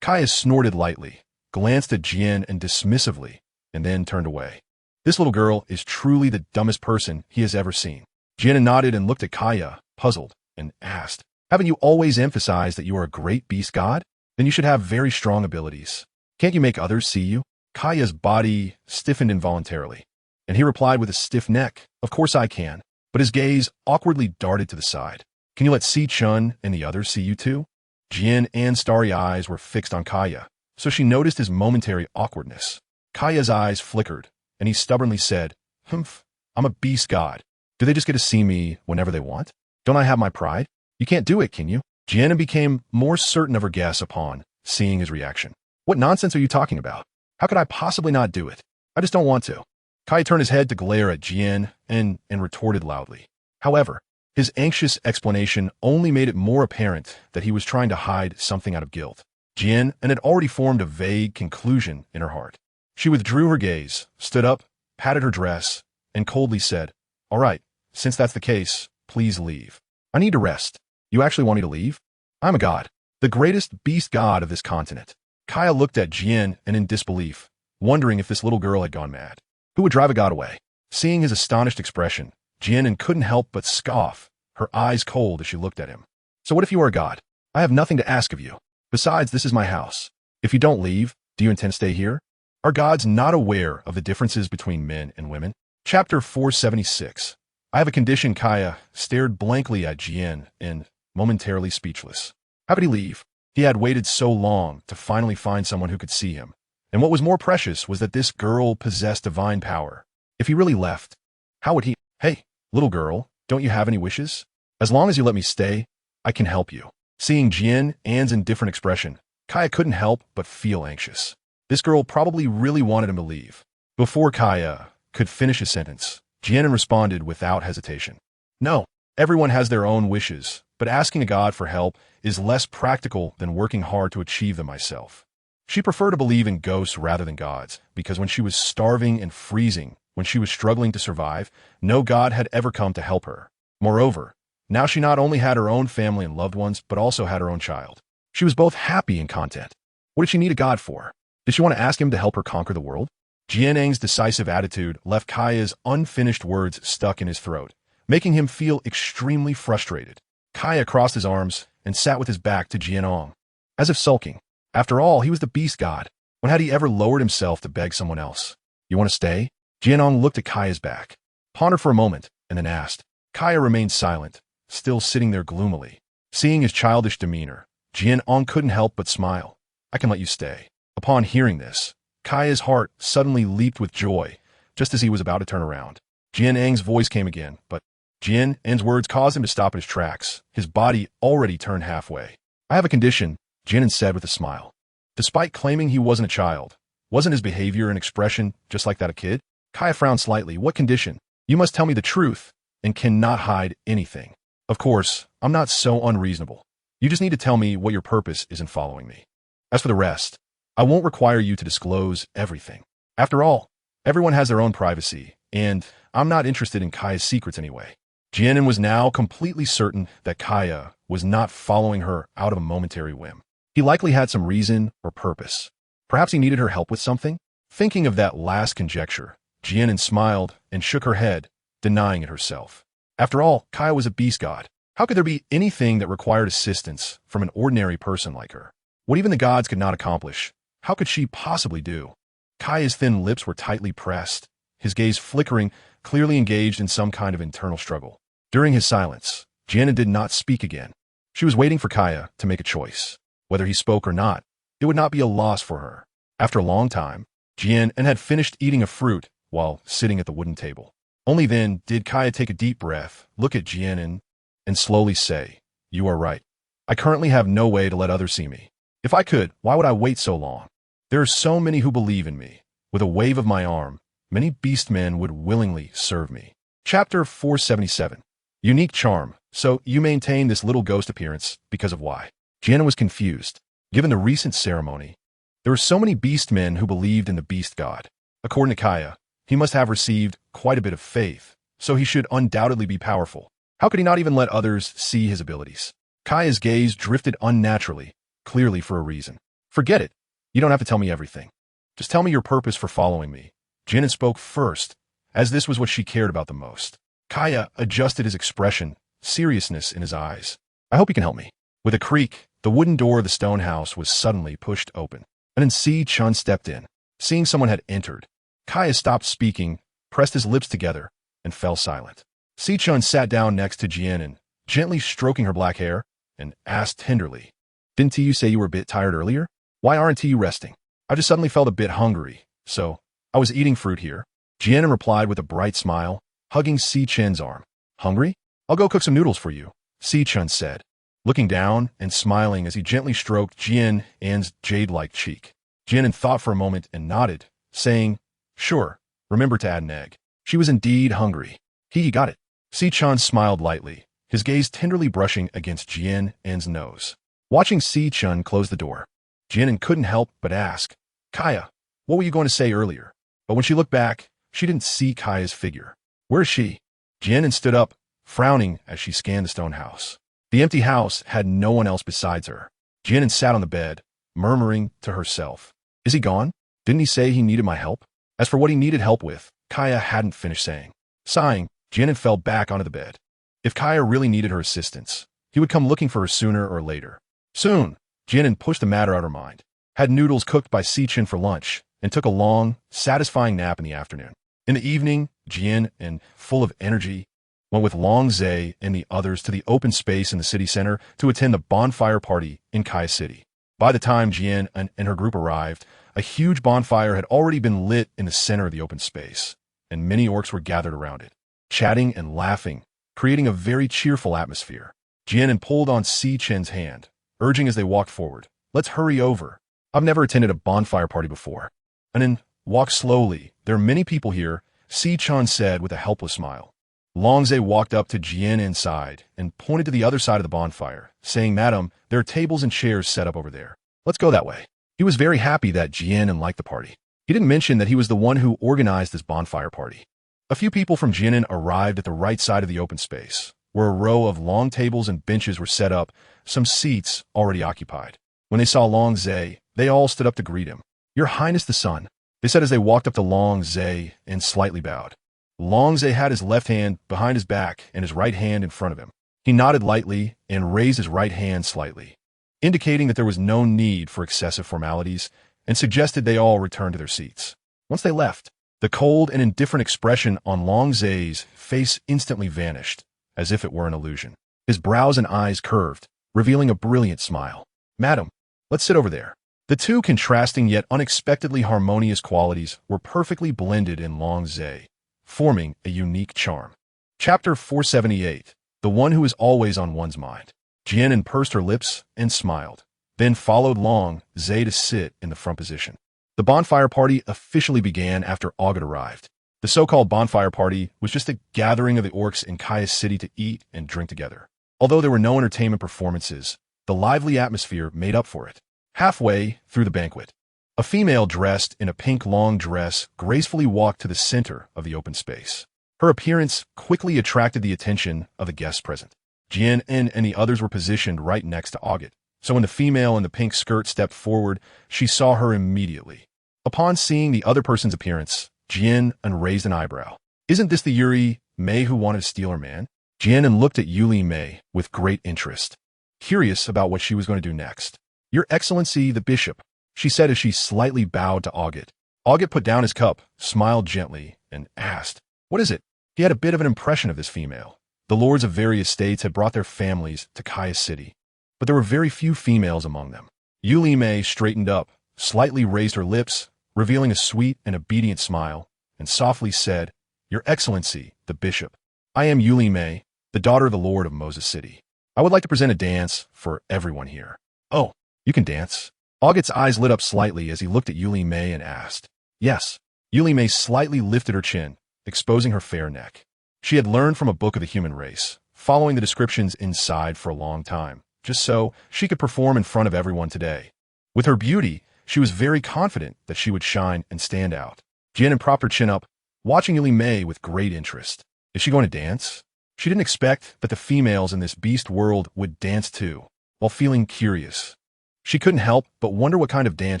Kaya snorted lightly, glanced at Jian An dismissively, and then turned away. This little girl is truly the dumbest person he has ever seen. Jian An nodded and looked at Kaya, puzzled, and asked, haven't you always emphasized that you are a great beast god? Then you should have very strong abilities. Can't you make others see you? Kaya's body stiffened involuntarily, and he replied with a stiff neck, of course I can, but his gaze awkwardly darted to the side. Can you let Si-chun and the others see you too? Jian An's starry eyes were fixed on Kaya, so she noticed his momentary awkwardness. Kaya's eyes flickered, and he stubbornly said, "Humph, I'm a beast god. Do they just get to see me whenever they want? Don't I have my pride? You can't do it, can you?" Jian An became more certain of her guess upon seeing his reaction. "What nonsense are you talking about? How could I possibly not do it? I just don't want to." Kaya turned his head to glare at Jian and retorted loudly. However, his anxious explanation only made it more apparent that he was trying to hide something out of guilt. Jian An had already formed a vague conclusion in her heart. She withdrew her gaze, stood up, patted her dress, and coldly said, "All right, since that's the case, please leave. I need to rest. You actually want me to leave? I'm a god, the greatest beast god of this continent." Kaya looked at Jian An in disbelief, wondering if this little girl had gone mad. Who would drive a god away? Seeing his astonished expression, Jian An couldn't help but scoff, her eyes cold as she looked at him. "So what if you are a god? I have nothing to ask of you. Besides, this is my house. If you don't leave, do you intend to stay here? Are gods not aware of the differences between men and women?" Chapter 476. I have a condition. Kaya stared blankly at Jian An, momentarily speechless. How could he leave? He had waited so long to finally find someone who could see him. And what was more precious was that this girl possessed divine power. If he really left, how would he? "Hey, little girl, don't you have any wishes? As long as you let me stay, I can help you." Seeing Jian An's indifferent expression, Kaya couldn't help but feel anxious. This girl probably really wanted him to leave. Before Kaya could finish his sentence, Jian An responded without hesitation. "No, everyone has their own wishes, but asking a god for help is less practical than working hard to achieve them myself." She preferred to believe in ghosts rather than gods, because when she was starving and freezing, when she was struggling to survive, no god had ever come to help her. Moreover, now she not only had her own family and loved ones, but also had her own child. She was both happy and content. What did she need a god for? Did she want to ask him to help her conquer the world? Jian An's decisive attitude left Kaya's unfinished words stuck in his throat, making him feel extremely frustrated. Kaya crossed his arms and sat with his back to Jian An, as if sulking. After all, he was the beast god. When had he ever lowered himself to beg someone else? "You want to stay?" Jian An looked at Kaya's back, pondered for a moment, and then asked. Kaya remained silent, still sitting there gloomily. Seeing his childish demeanor, Jian An couldn't help but smile. "I can let you stay." Upon hearing this, Kaya's heart suddenly leaped with joy, just as he was about to turn around. Jian An's voice came again, but Jian An's words caused him to stop in his tracks, his body already turned halfway. "I have a condition," Jian An said with a smile. Despite claiming he wasn't a child, wasn't his behavior and expression just like that of a kid? Kaya frowned slightly. "What condition?" "You must tell me the truth and cannot hide anything." "Of course, I'm not so unreasonable. You just need to tell me what your purpose is in following me. As for the rest, I won't require you to disclose everything. After all, everyone has their own privacy, and I'm not interested in Kaya's secrets anyway." Jian An was now completely certain that Kaya was not following her out of a momentary whim. He likely had some reason or purpose. Perhaps he needed her help with something? Thinking of that last conjecture, Jian An smiled and shook her head, denying it herself. After all, Kaya was a beast god. How could there be anything that required assistance from an ordinary person like her? What even the gods could not accomplish, how could she possibly do? Kaya's thin lips were tightly pressed, his gaze flickering, clearly engaged in some kind of internal struggle. During his silence, Jian An did not speak again. She was waiting for Kaya to make a choice. Whether he spoke or not, it would not be a loss for her. After a long time, Jian An had finished eating a fruit while sitting at the wooden table. Only then did Kaya take a deep breath, look at Jian An, and slowly say, "You are right. I currently have no way to let others see me. If I could, why would I wait so long? There are so many who believe in me. With a wave of my arm, many beast men would willingly serve me." Chapter 477. Unique charm. "So you maintain this little ghost appearance because of why?" Jian An was confused. Given the recent ceremony, there were so many beast men who believed in the beast god. According to Kaya, he must have received quite a bit of faith, so he should undoubtedly be powerful. How could he not even let others see his abilities? Kaya's gaze drifted unnaturally, clearly for a reason. "Forget it. You don't have to tell me everything. Just tell me your purpose for following me." Jian An spoke first, as this was what she cared about the most. Kaya adjusted his expression, seriousness in his eyes. "I hope you can help me." With a creak, the wooden door of the stone house was suddenly pushed open, and then Si-chun stepped in. Seeing someone had entered, Kaya stopped speaking, pressed his lips together, and fell silent. Si-chun sat down next to Jian An, gently stroking her black hair, and asked tenderly, "Didn't you say you were a bit tired earlier? Why aren't you resting?" "I just suddenly felt a bit hungry, so I was eating fruit here." Jian An replied with a bright smile, hugging Si Chen's arm. "Hungry? I'll go cook some noodles for you," Si Chen said, looking down and smiling as he gently stroked Jian An's jade-like cheek. Jian An thought for a moment and nodded, saying, "Sure, remember to add an egg." She was indeed hungry. He got it. Si Chen smiled lightly, his gaze tenderly brushing against Jian An's nose. Watching Si Chen close the door, Jian An couldn't help but ask, "Kaya, what were you going to say earlier?" But when she looked back, she didn't see Kaya's figure. "Where is she?" Jian An stood up, frowning as she scanned the stone house. The empty house had no one else besides her. Jian An sat on the bed, murmuring to herself, "Is he gone? Didn't he say he needed my help?" As for what he needed help with, Kaya hadn't finished saying. Sighing, Jian An fell back onto the bed. If Kaya really needed her assistance, he would come looking for her sooner or later. Soon, Jian An pushed the matter out of her mind, had noodles cooked by Si Chen for lunch, and took a long, satisfying nap in the afternoon. In the evening, Jian An, full of energy, went with Long Zhe and the others to the open space in the city center to attend the bonfire party in Kai City. By the time Jian An and her group arrived, a huge bonfire had already been lit in the center of the open space, and many orcs were gathered around it, chatting and laughing, creating a very cheerful atmosphere. Jian An pulled on Si Chen's hand, urging as they walked forward, "Let's hurry over. I've never attended a bonfire party before." "And then walk slowly. There are many people here," Si Chen said with a helpless smile. Long Zhe walked up to Jian An's side and pointed to the other side of the bonfire, saying, "Madam, there are tables and chairs set up over there. Let's go that way." He was very happy that Jian An liked the party. He didn't mention that he was the one who organized this bonfire party. A few people from Jian An arrived at the right side of the open space, where a row of long tables and benches were set up, some seats already occupied. When they saw Long Zhe, they all stood up to greet him. "Your Highness the Sun," they said as they walked up to Long Zhe and slightly bowed. Long Zhe had his left hand behind his back and his right hand in front of him. He nodded lightly and raised his right hand slightly, indicating that there was no need for excessive formalities, and suggested they all return to their seats. Once they left, the cold and indifferent expression on Long Zhe's face instantly vanished, as if it were an illusion. His brows and eyes curved, revealing a brilliant smile. "Madam, let's sit over there." The two contrasting yet unexpectedly harmonious qualities were perfectly blended in Long Zhe, forming a unique charm. Chapter 478, The One Who is Always on One's Mind. Jian An pursed her lips and smiled, then followed Long Zhe to sit in the front position. The bonfire party officially began after August arrived. The so-called bonfire party was just a gathering of the orcs in Kaya City to eat and drink together. Although there were no entertainment performances, the lively atmosphere made up for it. Halfway through the banquet, a female dressed in a pink long dress gracefully walked to the center of the open space. Her appearance quickly attracted the attention of the guests present. Jian An and the others were positioned right next to August, so when the female in the pink skirt stepped forward, she saw her immediately. Upon seeing the other person's appearance, Jian An raised an eyebrow. "Isn't this the Yuri Maid who wanted to steal her man?" Jian An looked at Yuli Maid with great interest, curious about what she was going to do next. "Your Excellency the Bishop," she said as she slightly bowed to August. August put down his cup, smiled gently, and asked, "What is it?" He had a bit of an impression of this female. The lords of various states had brought their families to Kaya City, but there were very few females among them. Yuli Maid straightened up, slightly raised her lips, revealing a sweet and obedient smile, and softly said, "Your Excellency, the Bishop, I am Yuli Maid, the daughter of the Lord of Moses City. I would like to present a dance for everyone here." "Oh, you can dance?" August's eyes lit up slightly as he looked at Yuli Maid and asked. "Yes." Yuli Maid slightly lifted her chin, exposing her fair neck. She had learned from a book of the human race, following the descriptions inside for a long time, just so she could perform in front of everyone today. With her beauty, she was very confident that she would shine and stand out. Jian An propped her chin up, watching Yuli Maid with great interest. Is she going to dance? She didn't expect that the females in this beast world would dance too, while feeling curious. She couldn't help but wonder what kind of dance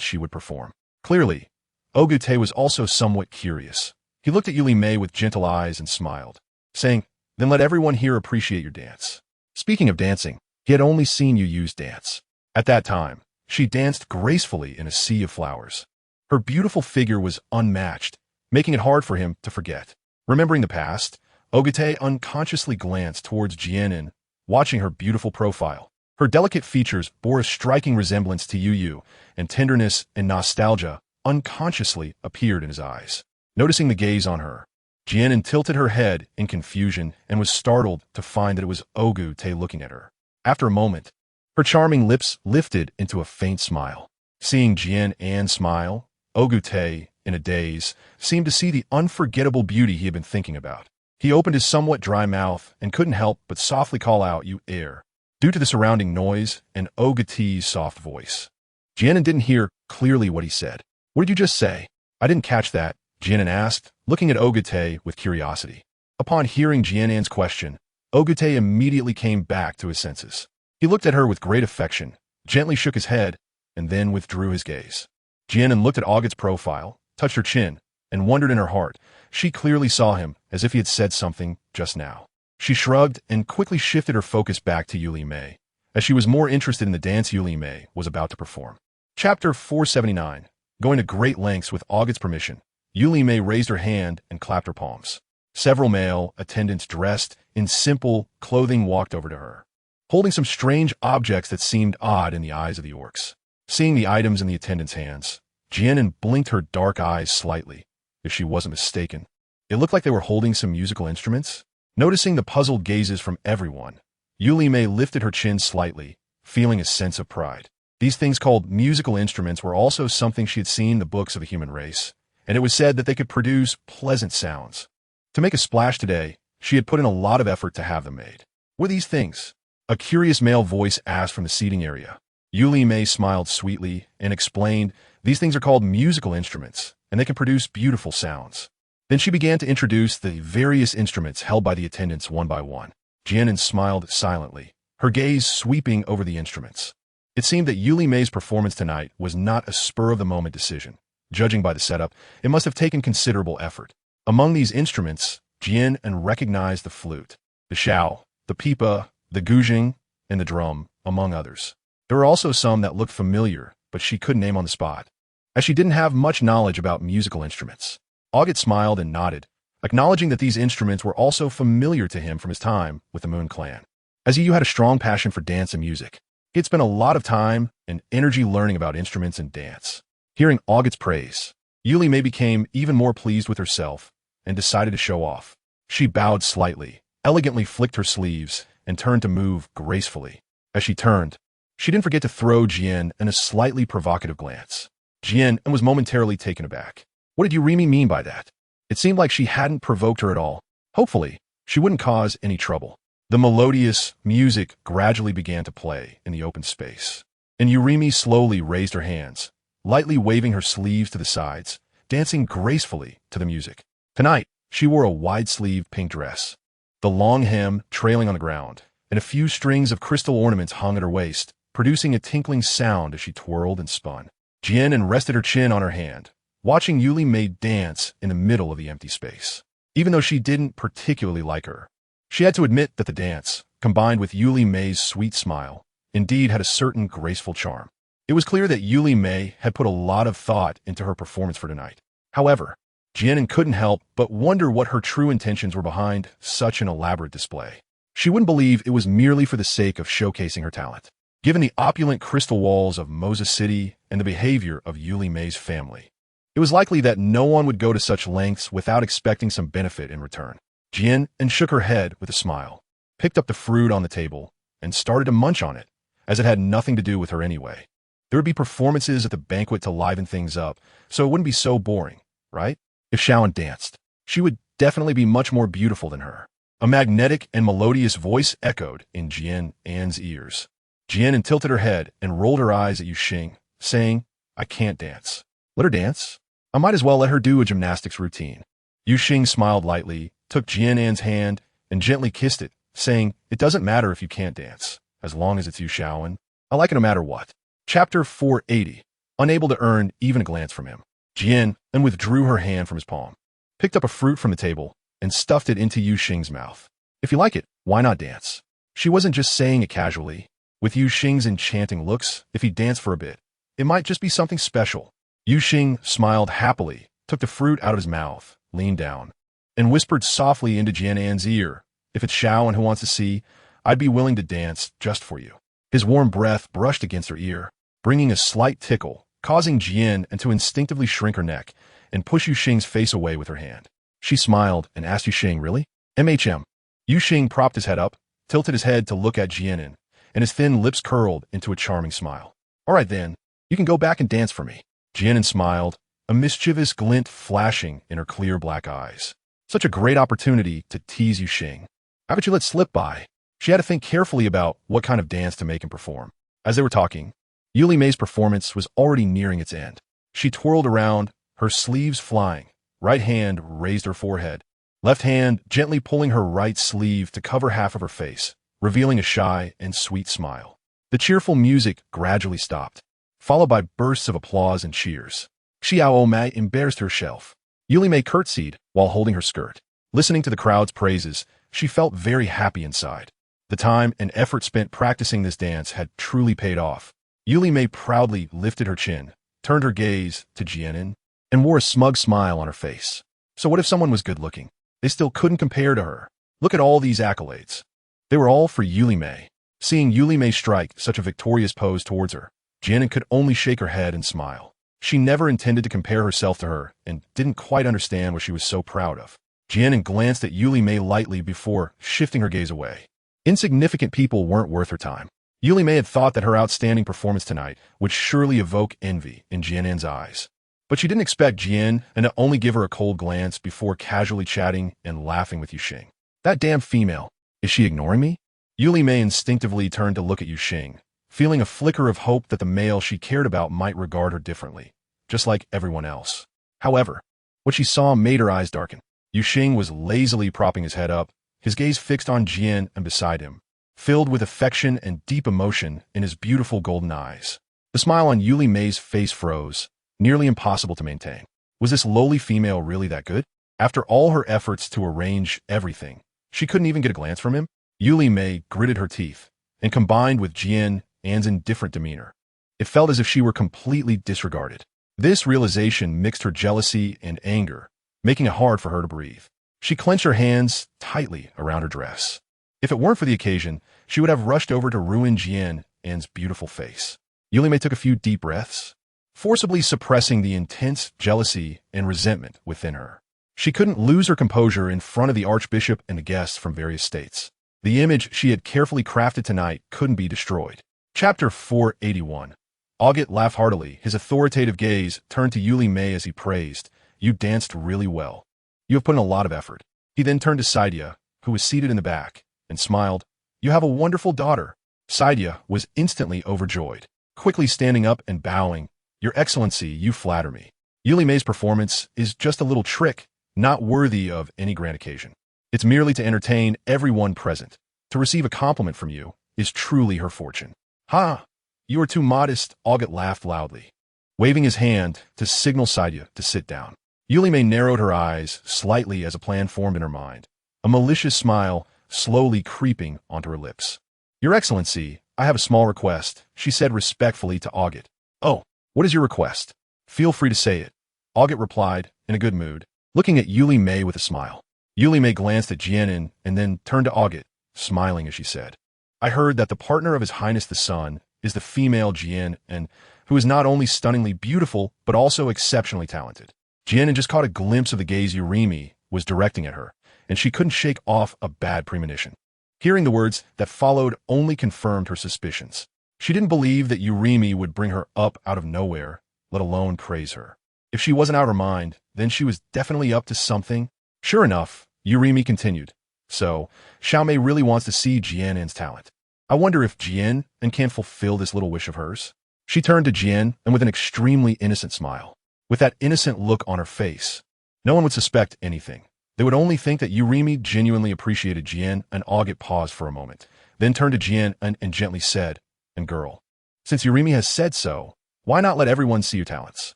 she would perform. Clearly, Ogute was also somewhat curious. He looked at Yuli Maid with gentle eyes and smiled, saying, "Then let everyone here appreciate your dance." Speaking of dancing, he had only seen you use dance. At that time, she danced gracefully in a sea of flowers. Her beautiful figure was unmatched, making it hard for him to forget. Remembering the past, Ogute unconsciously glanced towards Jian An, watching her beautiful profile. Her delicate features bore a striking resemblance to Yu, and tenderness and nostalgia unconsciously appeared in his eyes. Noticing the gaze on her, Jian An tilted her head in confusion and was startled to find that it was Ogu-tae looking at her. After a moment, her charming lips lifted into a faint smile. Seeing Jian An smile, Ogu-tae, in a daze, seemed to see the unforgettable beauty he had been thinking about. He opened his somewhat dry mouth and couldn't help but softly call out, "You air," due to the surrounding noise and Ogu-tae's soft voice. Jian An didn't hear clearly what he said. "What did you just say?" "I didn't catch that," Jian An asked, looking at Ogu-tae with curiosity. Upon hearing Jian An's question, Ogu-tae immediately came back to his senses. He looked at her with great affection, gently shook his head, and then withdrew his gaze. Jian An looked at Augut's profile, touched her chin, and wondered in her heart. She clearly saw him as if he had said something just now. She shrugged and quickly shifted her focus back to Yuli Mei, as she was more interested in the dance Yuli Mei was about to perform. Chapter 479. Going to great lengths with Augut's permission, Yuli Mei raised her hand and clapped her palms. Several male attendants dressed in simple clothing walked over to her, holding some strange objects that seemed odd in the eyes of the orcs. Seeing the items in the attendants' hands, Jian An blinked her dark eyes slightly, if she wasn't mistaken. It looked like they were holding some musical instruments. Noticing the puzzled gazes from everyone, Yuli Mei lifted her chin slightly, feeling a sense of pride. These things called musical instruments were also something she had seen in the books of the human race, and it was said that they could produce pleasant sounds. To make a splash today, she had put in a lot of effort to have them made. "What are these things?" a curious male voice asked from the seating area. Yuli Mei smiled sweetly and explained, "These things are called musical instruments, and they can produce beautiful sounds." Then she began to introduce the various instruments held by the attendants one by one. Jian An smiled silently, her gaze sweeping over the instruments. It seemed that Yuli Mei's performance tonight was not a spur-of-the-moment decision. Judging by the setup, it must have taken considerable effort. Among these instruments, Jian An recognized the flute, the xiao, the pipa, the guzheng, and the drum, among others. There were also some that looked familiar, but she couldn't name on the spot, as she didn't have much knowledge about musical instruments. Augut smiled and nodded, acknowledging that these instruments were also familiar to him from his time with the Moon Clan. As Yu had a strong passion for dance and music, he had spent a lot of time and energy learning about instruments and dance. Hearing Augut's praise, Yuli Mei became even more pleased with herself and decided to show off. She bowed slightly, elegantly flicked her sleeves, and turned to move gracefully. As she turned, she didn't forget to throw Jian An a slightly provocative glance. Jian An was momentarily taken aback. What did Yurimi mean by that? It seemed like she hadn't provoked her at all. Hopefully, she wouldn't cause any trouble. The melodious music gradually began to play in the open space, and Yurimi slowly raised her hands, lightly waving her sleeves to the sides, dancing gracefully to the music. Tonight, she wore a wide-sleeved pink dress, the long hem trailing on the ground, and a few strings of crystal ornaments hung at her waist, producing a tinkling sound as she twirled and spun. Jian An rested her chin on her hand, watching Yuli Mei dance in the middle of the empty space. Even though she didn't particularly like her, she had to admit that the dance, combined with Yuli Mei's sweet smile, indeed had a certain graceful charm. It was clear that Yuli Mei had put a lot of thought into her performance for tonight. However, Jian An couldn't help but wonder what her true intentions were behind such an elaborate display. She wouldn't believe it was merely for the sake of showcasing her talent, given the opulent crystal walls of Moses City and the behavior of Yuli Mei's family. It was likely that no one would go to such lengths without expecting some benefit in return. Jian An shook her head with a smile, picked up the fruit on the table, and started to munch on it, as it had nothing to do with her anyway. There would be performances at the banquet to liven things up, so it wouldn't be so boring, right? If Xiao An danced, she would definitely be much more beautiful than her. A magnetic and melodious voice echoed in Jian An's ears. Jian An tilted her head and rolled her eyes at Yu Xing, saying, "I can't dance." "Let her dance. I might as well let her do a gymnastics routine." Yu Xing smiled lightly, took Jian An's hand, and gently kissed it, saying, "It doesn't matter if you can't dance, as long as it's Yu Xiaoan. I like it no matter what." Chapter 480. Unable to earn even a glance from him, Jian An withdrew her hand from his palm, picked up a fruit from the table, and stuffed it into Yu Xing's mouth. "If you like it, why not dance?" She wasn't just saying it casually. With Yu Xing's enchanting looks, if he danced for a bit, it might just be something special. Yu Xing smiled happily, took the fruit out of his mouth, leaned down, and whispered softly into Jian An's ear, "If it's Xiao An who wants to see, I'd be willing to dance just for you. His warm breath brushed against her ear, bringing a slight tickle, causing Jian An to instinctively shrink her neck and push Yuxing's face away with her hand. She smiled and asked Yuxing, really? Yuxing propped his head up, tilted his head to look at Jian An, and his thin lips curled into a charming smile. All right then, you can go back and dance for me. Jian An smiled, a mischievous glint flashing in her clear black eyes. Such a great opportunity to tease Yuxing. How about you let slip by? She had to think carefully about what kind of dance to make and perform. As they were talking, Yuli Mei's performance was already nearing its end. She twirled around, her sleeves flying, right hand raised her forehead, left hand gently pulling her right sleeve to cover half of her face, revealing a shy and sweet smile. The cheerful music gradually stopped, followed by bursts of applause and cheers. Xiao Mei embarrassed herself. Yuli Mei curtsied while holding her skirt. Listening to the crowd's praises, she felt very happy inside. The time and effort spent practicing this dance had truly paid off. Yuli Mei proudly lifted her chin, turned her gaze to Jian An, and wore a smug smile on her face. So what if someone was good-looking? They still couldn't compare to her. Look at all these accolades. They were all for Yuli Mei. Seeing Yuli Mei strike such a victorious pose towards her, Jian An could only shake her head and smile. She never intended to compare herself to her and didn't quite understand what she was so proud of. Jian An glanced at Yuli Mei lightly before shifting her gaze away. Insignificant people weren't worth her time. Yuli Mei had thought that her outstanding performance tonight would surely evoke envy in Jian An's eyes. But she didn't expect Jian An to only give her a cold glance before casually chatting and laughing with Yuxing. That damn female. Is she ignoring me? Yuli Mei instinctively turned to look at Yuxing, feeling a flicker of hope that the male she cared about might regard her differently, just like everyone else. However, what she saw made her eyes darken. Yuxing was lazily propping his head up, his gaze fixed on Jian An beside him, filled with affection and deep emotion in his beautiful golden eyes. The smile on Yuli Mei's face froze, nearly impossible to maintain. Was this lowly female really that good? After all her efforts to arrange everything, she couldn't even get a glance from him? Yuli Mei gritted her teeth, and combined with Jian An's indifferent demeanor, it felt as if she were completely disregarded. This realization mixed her jealousy and anger, making it hard for her to breathe. She clenched her hands tightly around her dress. If it weren't for the occasion, she would have rushed over to ruin Jian An's beautiful face. Yuli Mei took a few deep breaths, forcibly suppressing the intense jealousy and resentment within her. She couldn't lose her composure in front of the archbishop and the guests from various states. The image she had carefully crafted tonight couldn't be destroyed. Chapter 481. August laughed heartily, his authoritative gaze turned to Yuli Mei as he praised, "You danced really well. You have put in a lot of effort." He then turned to Saidia, who was seated in the back, and smiled, "You have a wonderful daughter." Saidia was instantly overjoyed, quickly standing up and bowing, "Your Excellency, you flatter me. Yuli Mei's performance is just a little trick, not worthy of any grand occasion. It's merely to entertain everyone present. To receive a compliment from you is truly her fortune." "Ha! You are too modest," August laughed loudly, waving his hand to signal Saidia to sit down. Yuli Mei narrowed her eyes slightly as a plan formed in her mind, a malicious smile slowly creeping onto her lips. "Your Excellency, I have a small request," she said respectfully to August. "Oh, what is your request? Feel free to say it," August replied, in a good mood, looking at Yuli Mei with a smile. Yuli Mei glanced at Jian An and then turned to August, smiling as she said, "I heard that the partner of His Highness the Sun is the female Jian An, who is not only stunningly beautiful, but also exceptionally talented." Jian An just caught a glimpse of the gaze Yurimi was directing at her, and she couldn't shake off a bad premonition. Hearing the words that followed only confirmed her suspicions. She didn't believe that Yurimi would bring her up out of nowhere, let alone praise her. If she wasn't out of her mind, then she was definitely up to something. Sure enough, Yurimi continued, "So, Xiao Mei really wants to see Jian An's talent. I wonder if Jian An can fulfill this little wish of hers." She turned to Jian An with an extremely innocent smile. With that innocent look on her face, no one would suspect anything. They would only think that Yurimi genuinely appreciated Jian, and August paused for a moment, then turned to Jian and gently said, "And girl, since Yurimi has said so, why not let everyone see your talents?"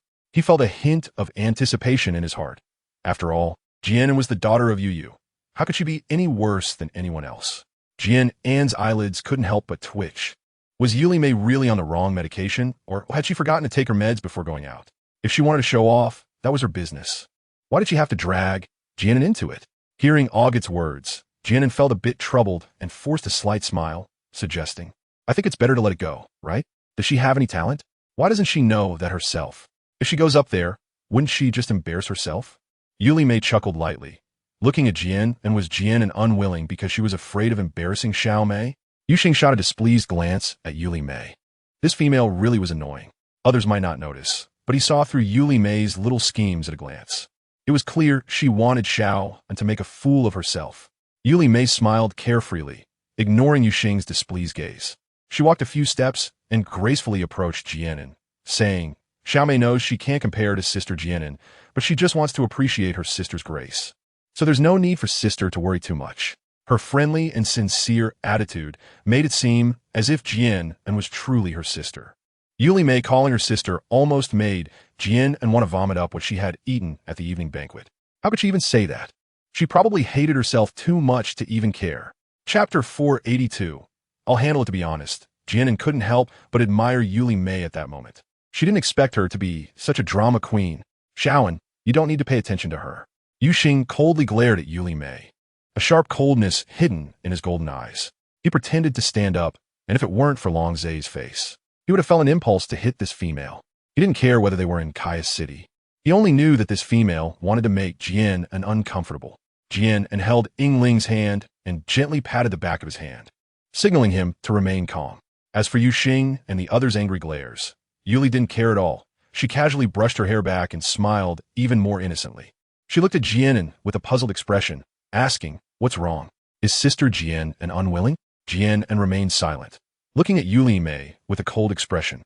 He felt a hint of anticipation in his heart. After all, Jian was the daughter of Yu. How could she be any worse than anyone else? Jian An's eyelids couldn't help but twitch. Was Yuli Mei really on the wrong medication, or had she forgotten to take her meds before going out? If she wanted to show off, that was her business. Why did she have to drag Jian An into it? Hearing August's words, Jian An felt a bit troubled and forced a slight smile, suggesting, I think it's better to let it go, right? Does she have any talent? Why doesn't she know that herself? If she goes up there, wouldn't she just embarrass herself? Yuli Mei chuckled lightly, looking at Jian, and was Jian An unwilling because she was afraid of embarrassing Xiao Mei? Yuxing shot a displeased glance at Yuli Mei. This female really was annoying. Others might not notice, but he saw through Yuli Mei's little schemes at a glance. It was clear she wanted Xiao An to make a fool of herself. Yuli Mei smiled carefreely, ignoring Yuxing's displeased gaze. She walked a few steps and gracefully approached Jian An, saying, Xiao Mei knows she can't compare to Sister Jian An, but she just wants to appreciate her sister's grace. So there's no need for Sister to worry too much. Her friendly and sincere attitude made it seem as if Jian An was truly her sister. Yuli Mei calling her sister almost made Jian An want to vomit up what she had eaten at the evening banquet. How could she even say that? She probably hated herself too much to even care. Chapter 482. I'll handle it, to be honest. Jian An couldn't help but admire Yuli Mei at that moment. She didn't expect her to be such a drama queen. Xiao An, you don't need to pay attention to her. Yuxing coldly glared at Yuli Mei, a sharp coldness hidden in his golden eyes. He pretended to stand up, and if it weren't for Long Zai's face, he would have felt an impulse to hit this female. He didn't care whether they were in Caius City. He only knew that this female wanted to make Jian An uncomfortable. Jian An held Yingling's hand and gently patted the back of his hand, signaling him to remain calm. As for Yuxing and the others' angry glares, Yuli didn't care at all. She casually brushed her hair back and smiled even more innocently. She looked at Jian An with a puzzled expression, asking, what's wrong? Is Sister Jian An unwilling? Jian An remained silent, looking at Yuli Mei with a cold expression.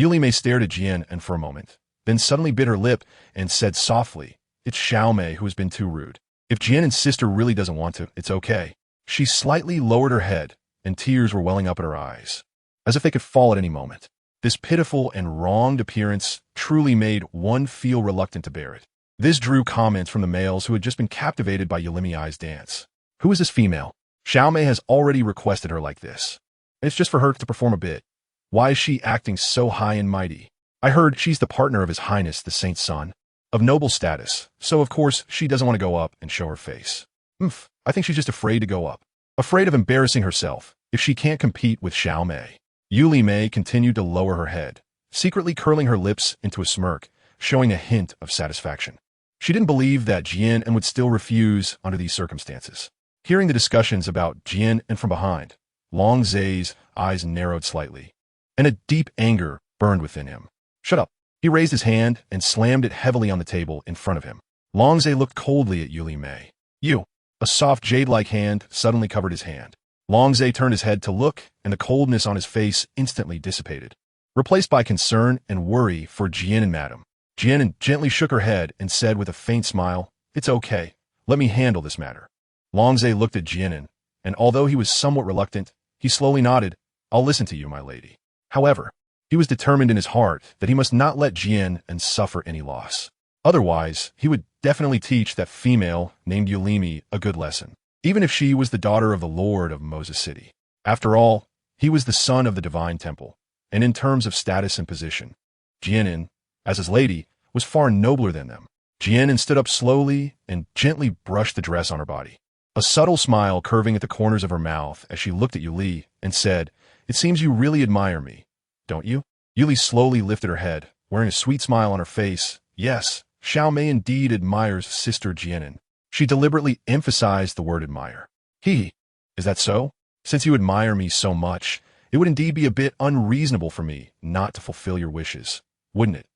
Yuli Mei stared at Jian An for a moment, then suddenly bit her lip and said softly, it's Xiao Mei who has been too rude. If Jian An's sister really doesn't want to, it's okay. She slightly lowered her head, and tears were welling up in her eyes, as if they could fall at any moment. This pitiful and wronged appearance truly made one feel reluctant to bear it. This drew comments from the males who had just been captivated by Yuli Mei's dance. Who is this female? Xiao Mei has already requested her like this. And it's just for her to perform a bit. Why is she acting so high and mighty? I heard she's the partner of His Highness the Saint's son, of noble status, so of course she doesn't want to go up and show her face. I think she's just afraid to go up. Afraid of embarrassing herself if she can't compete with Xiao Mei. Yuli Mei continued to lower her head, secretly curling her lips into a smirk, showing a hint of satisfaction. She didn't believe that Jian An would still refuse under these circumstances. Hearing the discussions about Jian An from behind, Long Zai's eyes narrowed slightly, and a deep anger burned within him. Shut up. He raised his hand and slammed it heavily on the table in front of him. Long Zai looked coldly at Yuli Mei. You. A soft jade-like hand suddenly covered his hand. Long Zai turned his head to look, and the coldness on his face instantly dissipated, replaced by concern and worry for Jian An, madam. Jian An gently shook her head and said with a faint smile, it's okay. Let me handle this matter. Long Zai looked at Jian An, and although he was somewhat reluctant, he slowly nodded, I'll listen to you, my lady. However, he was determined in his heart that he must not let Jian An suffer any loss. Otherwise, he would definitely teach that female named Yuli Mei a good lesson, even if she was the daughter of the Lord of Moses City. After all, he was the son of the divine temple, and in terms of status and position, Jian An, as his lady, was far nobler than them. Jian An stood up slowly and gently brushed the dress on her body, a subtle smile curving at the corners of her mouth as she looked at Yuli and said, it seems you really admire me, don't you? Yuli slowly lifted her head, wearing a sweet smile on her face. Yes, Xiao Mei indeed admires Sister Jian An. She deliberately emphasized the word admire. Is that so? Since you admire me so much, it would indeed be a bit unreasonable for me not to fulfill your wishes, wouldn't it?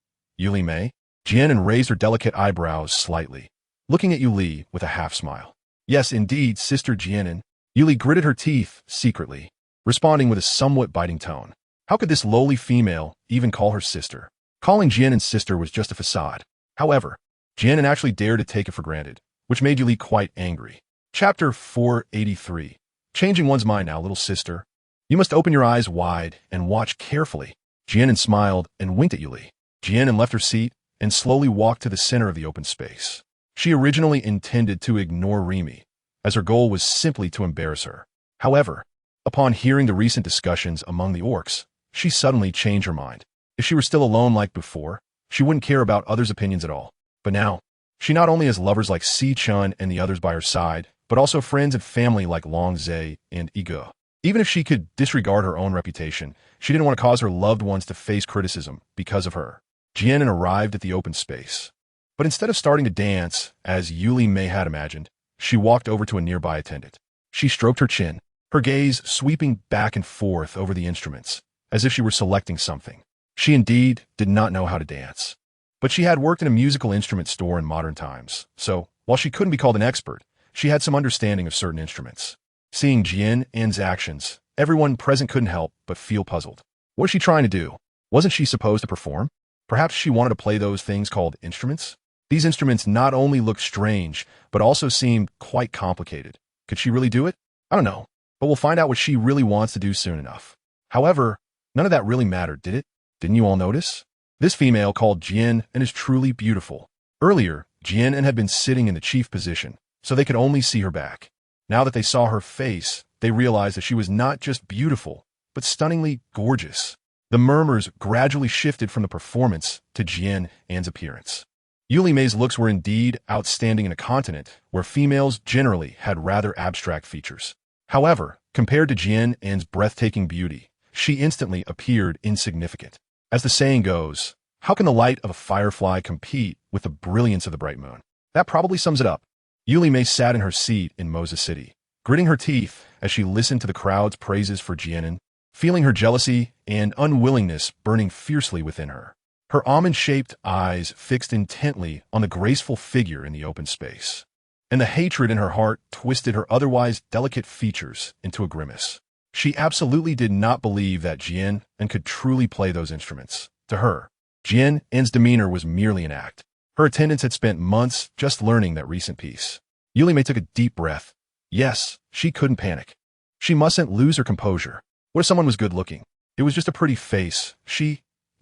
Yuli Mei? Jian An raised her delicate eyebrows slightly, looking at Yuli with a half-smile. Yes, indeed, Sister Jian An. Yuli gritted her teeth secretly, responding with a somewhat biting tone. How could this lowly female even call her sister? Calling Jian An's sister was just a facade. However, Jian An actually dared to take it for granted, which made Yuli quite angry. Chapter 483. Changing one's mind now, little sister. You must open your eyes wide and watch carefully. Jian An smiled and winked at Yuli. Jian An left her seat and slowly walked to the center of the open space. She originally intended to ignore Rimi, as her goal was simply to embarrass her. However, upon hearing the recent discussions among the orcs, she suddenly changed her mind. If she were still alone like before, she wouldn't care about others' opinions at all. But now, she not only has lovers like Si Chun and the others by her side, but also friends and family like Long Zhe and Ego. Even if she could disregard her own reputation, she didn't want to cause her loved ones to face criticism because of her. Jian An arrived at the open space. But instead of starting to dance, as Yuli Mei had imagined, she walked over to a nearby attendant. She stroked her chin, her gaze sweeping back and forth over the instruments, as if she were selecting something. She indeed did not know how to dance. But she had worked in a musical instrument store in modern times, so while she couldn't be called an expert, she had some understanding of certain instruments. Seeing Jian An's actions, everyone present couldn't help but feel puzzled. What was she trying to do? Wasn't she supposed to perform? Perhaps she wanted to play those things called instruments? These instruments not only looked strange, but also seemed quite complicated. Could she really do it? I don't know, but we'll find out what she really wants to do soon enough. However, none of that really mattered, did it? Didn't you all notice? This female called Jian An is truly beautiful. Earlier, Jian An had been sitting in the chief position, so they could only see her back. Now that they saw her face, they realized that she was not just beautiful, but stunningly gorgeous. The murmurs gradually shifted from the performance to Jian An's appearance. Yuli Mei's looks were indeed outstanding in a continent where females generally had rather abstract features. However, compared to Jian An's breathtaking beauty, she instantly appeared insignificant. As the saying goes, how can the light of a firefly compete with the brilliance of the bright moon? That probably sums it up. Yuli Mei sat in her seat in Moses City, gritting her teeth as she listened to the crowd's praises for Jian An, feeling her jealousy and unwillingness burning fiercely within her. Her almond-shaped eyes fixed intently on the graceful figure in the open space, and the hatred in her heart twisted her otherwise delicate features into a grimace. She absolutely did not believe that Jian An could truly play those instruments. To her, Jian An's demeanor was merely an act. Her attendants had spent months just learning that recent piece. Yuli Mei took a deep breath. Yes, she couldn't panic. She mustn't lose her composure. What if someone was good-looking? It was just a pretty face.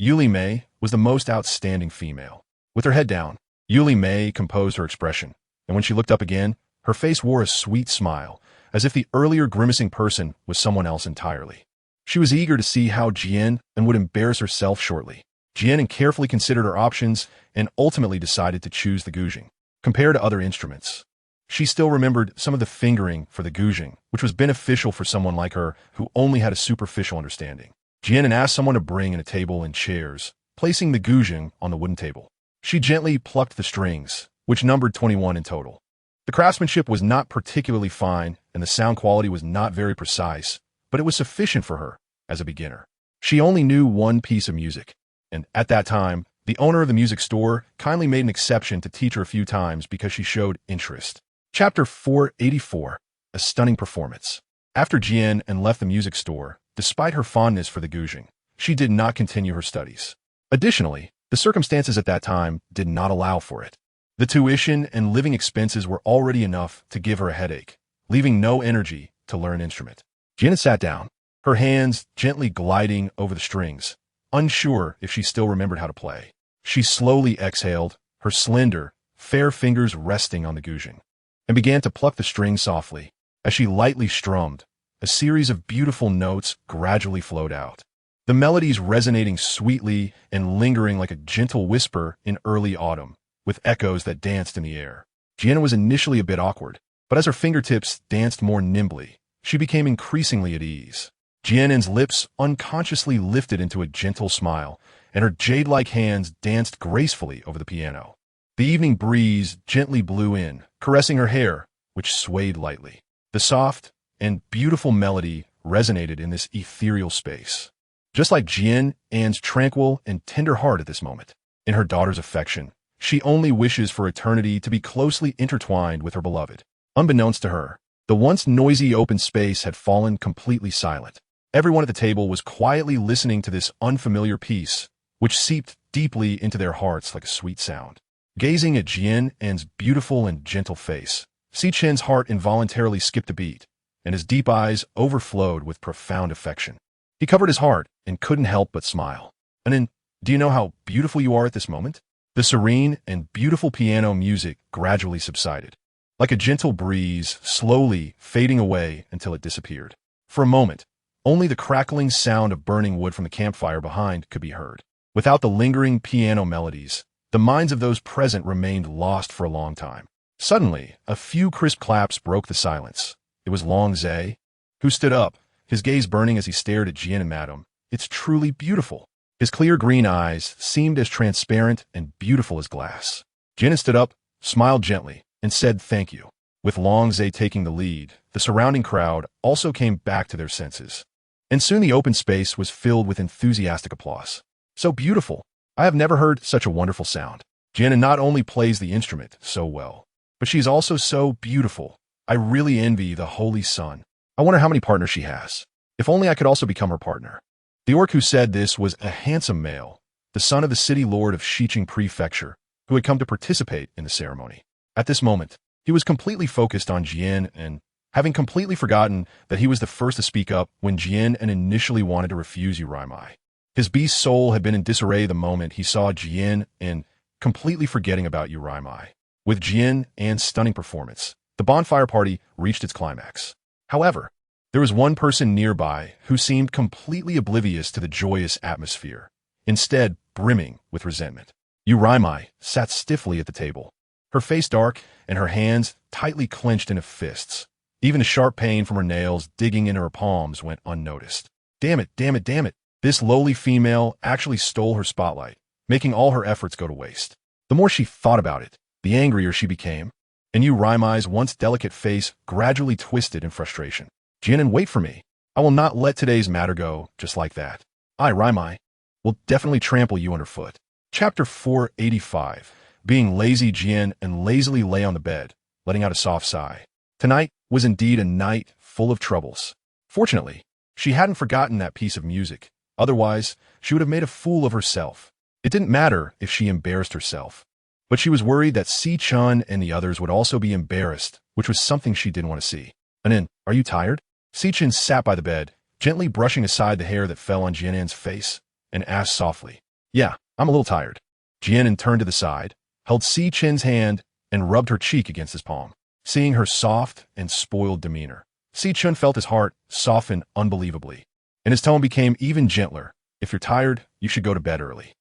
Yuli Mei, was the most outstanding female. With her head down, Yuli Mei composed her expression, and when she looked up again, her face wore a sweet smile, as if the earlier grimacing person was someone else entirely. She was eager to see how Jian An would embarrass herself shortly. Jian An carefully considered her options and ultimately decided to choose the guzheng. Compared to other instruments, she still remembered some of the fingering for the guzheng, which was beneficial for someone like her who only had a superficial understanding. Jian An asked someone to bring in a table and chairs, placing the guzheng on the wooden table. She gently plucked the strings, which numbered 21 in total. The craftsmanship was not particularly fine, and the sound quality was not very precise, but it was sufficient for her as a beginner. She only knew one piece of music, and at that time, the owner of the music store kindly made an exception to teach her a few times because she showed interest. Chapter 484, A Stunning Performance. After Jian An left the music store, despite her fondness for the guzheng, she did not continue her studies. Additionally, the circumstances at that time did not allow for it. The tuition and living expenses were already enough to give her a headache, leaving no energy to learn an instrument. Jian An sat down, her hands gently gliding over the strings, unsure if she still remembered how to play. She slowly exhaled, her slender, fair fingers resting on the guzheng, and began to pluck the strings softly. As she lightly strummed, a series of beautiful notes gradually flowed out, the melodies resonating sweetly and lingering like a gentle whisper in early autumn, with echoes that danced in the air. Jian An was initially a bit awkward, but as her fingertips danced more nimbly, she became increasingly at ease. Jian An's lips unconsciously lifted into a gentle smile, and her jade-like hands danced gracefully over the piano. The evening breeze gently blew in, caressing her hair, which swayed lightly. The soft and beautiful melody resonated in this ethereal space, just like Jian An's tranquil and tender heart at this moment. In her daughter's affection, she only wishes for eternity to be closely intertwined with her beloved. Unbeknownst to her, the once noisy open space had fallen completely silent. Everyone at the table was quietly listening to this unfamiliar piece, which seeped deeply into their hearts like a sweet sound. Gazing at Jian An's beautiful and gentle face, Si Chen's heart involuntarily skipped a beat, and his deep eyes overflowed with profound affection. He covered his heart and couldn't help but smile. "Anan, do you know how beautiful you are at this moment?" The serene and beautiful piano music gradually subsided, like a gentle breeze slowly fading away until it disappeared. For a moment, only the crackling sound of burning wood from the campfire behind could be heard. Without the lingering piano melodies, the minds of those present remained lost for a long time. Suddenly, a few crisp claps broke the silence. It was Long Zhe, who stood up, his gaze burning as he stared at Jian and Madame. It's truly beautiful. His clear green eyes seemed as transparent and beautiful as glass. Jian stood up, smiled gently, and said thank you. With Long Zhe taking the lead, the surrounding crowd also came back to their senses. And soon the open space was filled with enthusiastic applause. So beautiful. I have never heard such a wonderful sound. Jian An not only plays the instrument so well, but she's also so beautiful. I really envy the Holy Sun. I wonder how many partners she has. If only I could also become her partner. The orc who said this was a handsome male, the son of the city lord of Xiqing Prefecture, who had come to participate in the ceremony. At this moment, he was completely focused on Jian An, having completely forgotten that he was the first to speak up when Jian An initially wanted to refuse Uraimai. His beast soul had been in disarray the moment he saw Jian An, completely forgetting about Uraimai. With Jian An's stunning performance, the bonfire party reached its climax. However, there was one person nearby who seemed completely oblivious to the joyous atmosphere, instead brimming with resentment. Uraimai sat stiffly at the table, her face dark and her hands tightly clenched into fists. Even the sharp pain from her nails digging into her palms went unnoticed. Damn it, damn it, damn it. This lowly female actually stole her spotlight, making all her efforts go to waste. The more she thought about it, the angrier she became, and Uraimai's once delicate face gradually twisted in frustration. Jian An, wait for me. I will not let today's matter go just like that. I, Raimai, will definitely trample you underfoot. Chapter 485. Being lazy, Jian An lazily lay on the bed, letting out a soft sigh. Tonight was indeed a night full of troubles. Fortunately, she hadn't forgotten that piece of music. Otherwise, she would have made a fool of herself. It didn't matter if she embarrassed herself, but she was worried that Si-chun and the others would also be embarrassed, which was something she didn't want to see. Anin, are you tired? Si-chun sat by the bed, gently brushing aside the hair that fell on Jian An's face, and asked softly, Yeah, I'm a little tired. Jian An turned to the side, held Si-chun's hand, and rubbed her cheek against his palm. Seeing her soft and spoiled demeanor, Si-chun felt his heart soften unbelievably, and his tone became even gentler. If you're tired, you should go to bed early.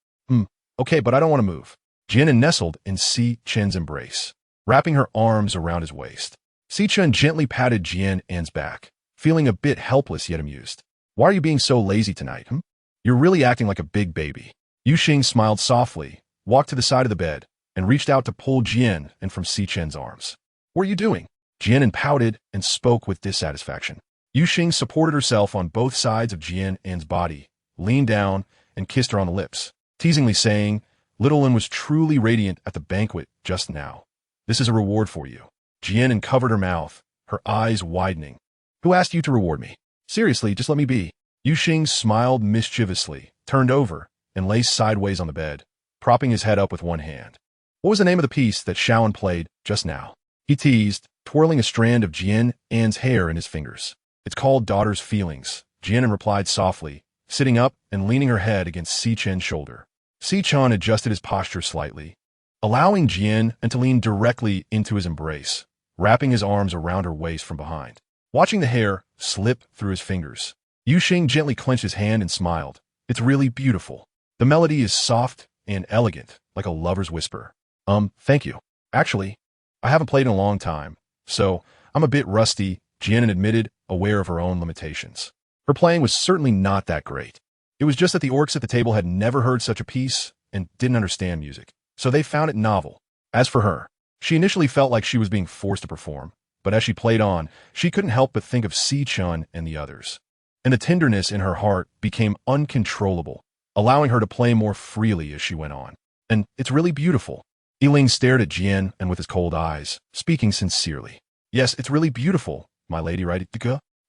Okay, but I don't want to move. Jian An nestled in Si-chun's embrace, wrapping her arms around his waist. Si-chun gently patted Jian An's back, feeling a bit helpless yet amused. Why are you being so lazy tonight, You're really acting like a big baby. Yuxing smiled softly, walked to the side of the bed, and reached out to pull Jian An from Si-chun's arms. What are you doing? Jian An pouted and spoke with dissatisfaction. Yuxing supported herself on both sides of Jian An's body, leaned down, and kissed her on the lips, teasingly saying, Little An was truly radiant at the banquet just now. This is a reward for you. Jian An covered her mouth, her eyes widening. Who asked you to reward me? Seriously, just let me be. Yuxing smiled mischievously, turned over, and lay sideways on the bed, propping his head up with one hand. What was the name of the piece that Shaoan played just now? He teased, twirling a strand of Jian An's hair in his fingers. It's called Daughter's Feelings, Jian An replied softly, sitting up and leaning her head against Si-chun's shoulder. Si-chun adjusted his posture slightly, allowing Jian An to lean directly into his embrace, wrapping his arms around her waist from behind. Watching the hair slip through his fingers, Yuxing gently clenched his hand and smiled. It's really beautiful. The melody is soft and elegant, like a lover's whisper. Thank you. Actually, I haven't played in a long time, so I'm a bit rusty, Jian An admitted, aware of her own limitations. Her playing was certainly not that great. It was just that the orcs at the table had never heard such a piece and didn't understand music, so they found it novel. As for her, she initially felt like she was being forced to perform, but as she played on, she couldn't help but think of Si-chun and the others. And the tenderness in her heart became uncontrollable, allowing her to play more freely as she went on. And it's really beautiful. Yiling stared at Jian An with his cold eyes, speaking sincerely. Yes, it's really beautiful, my lady, right?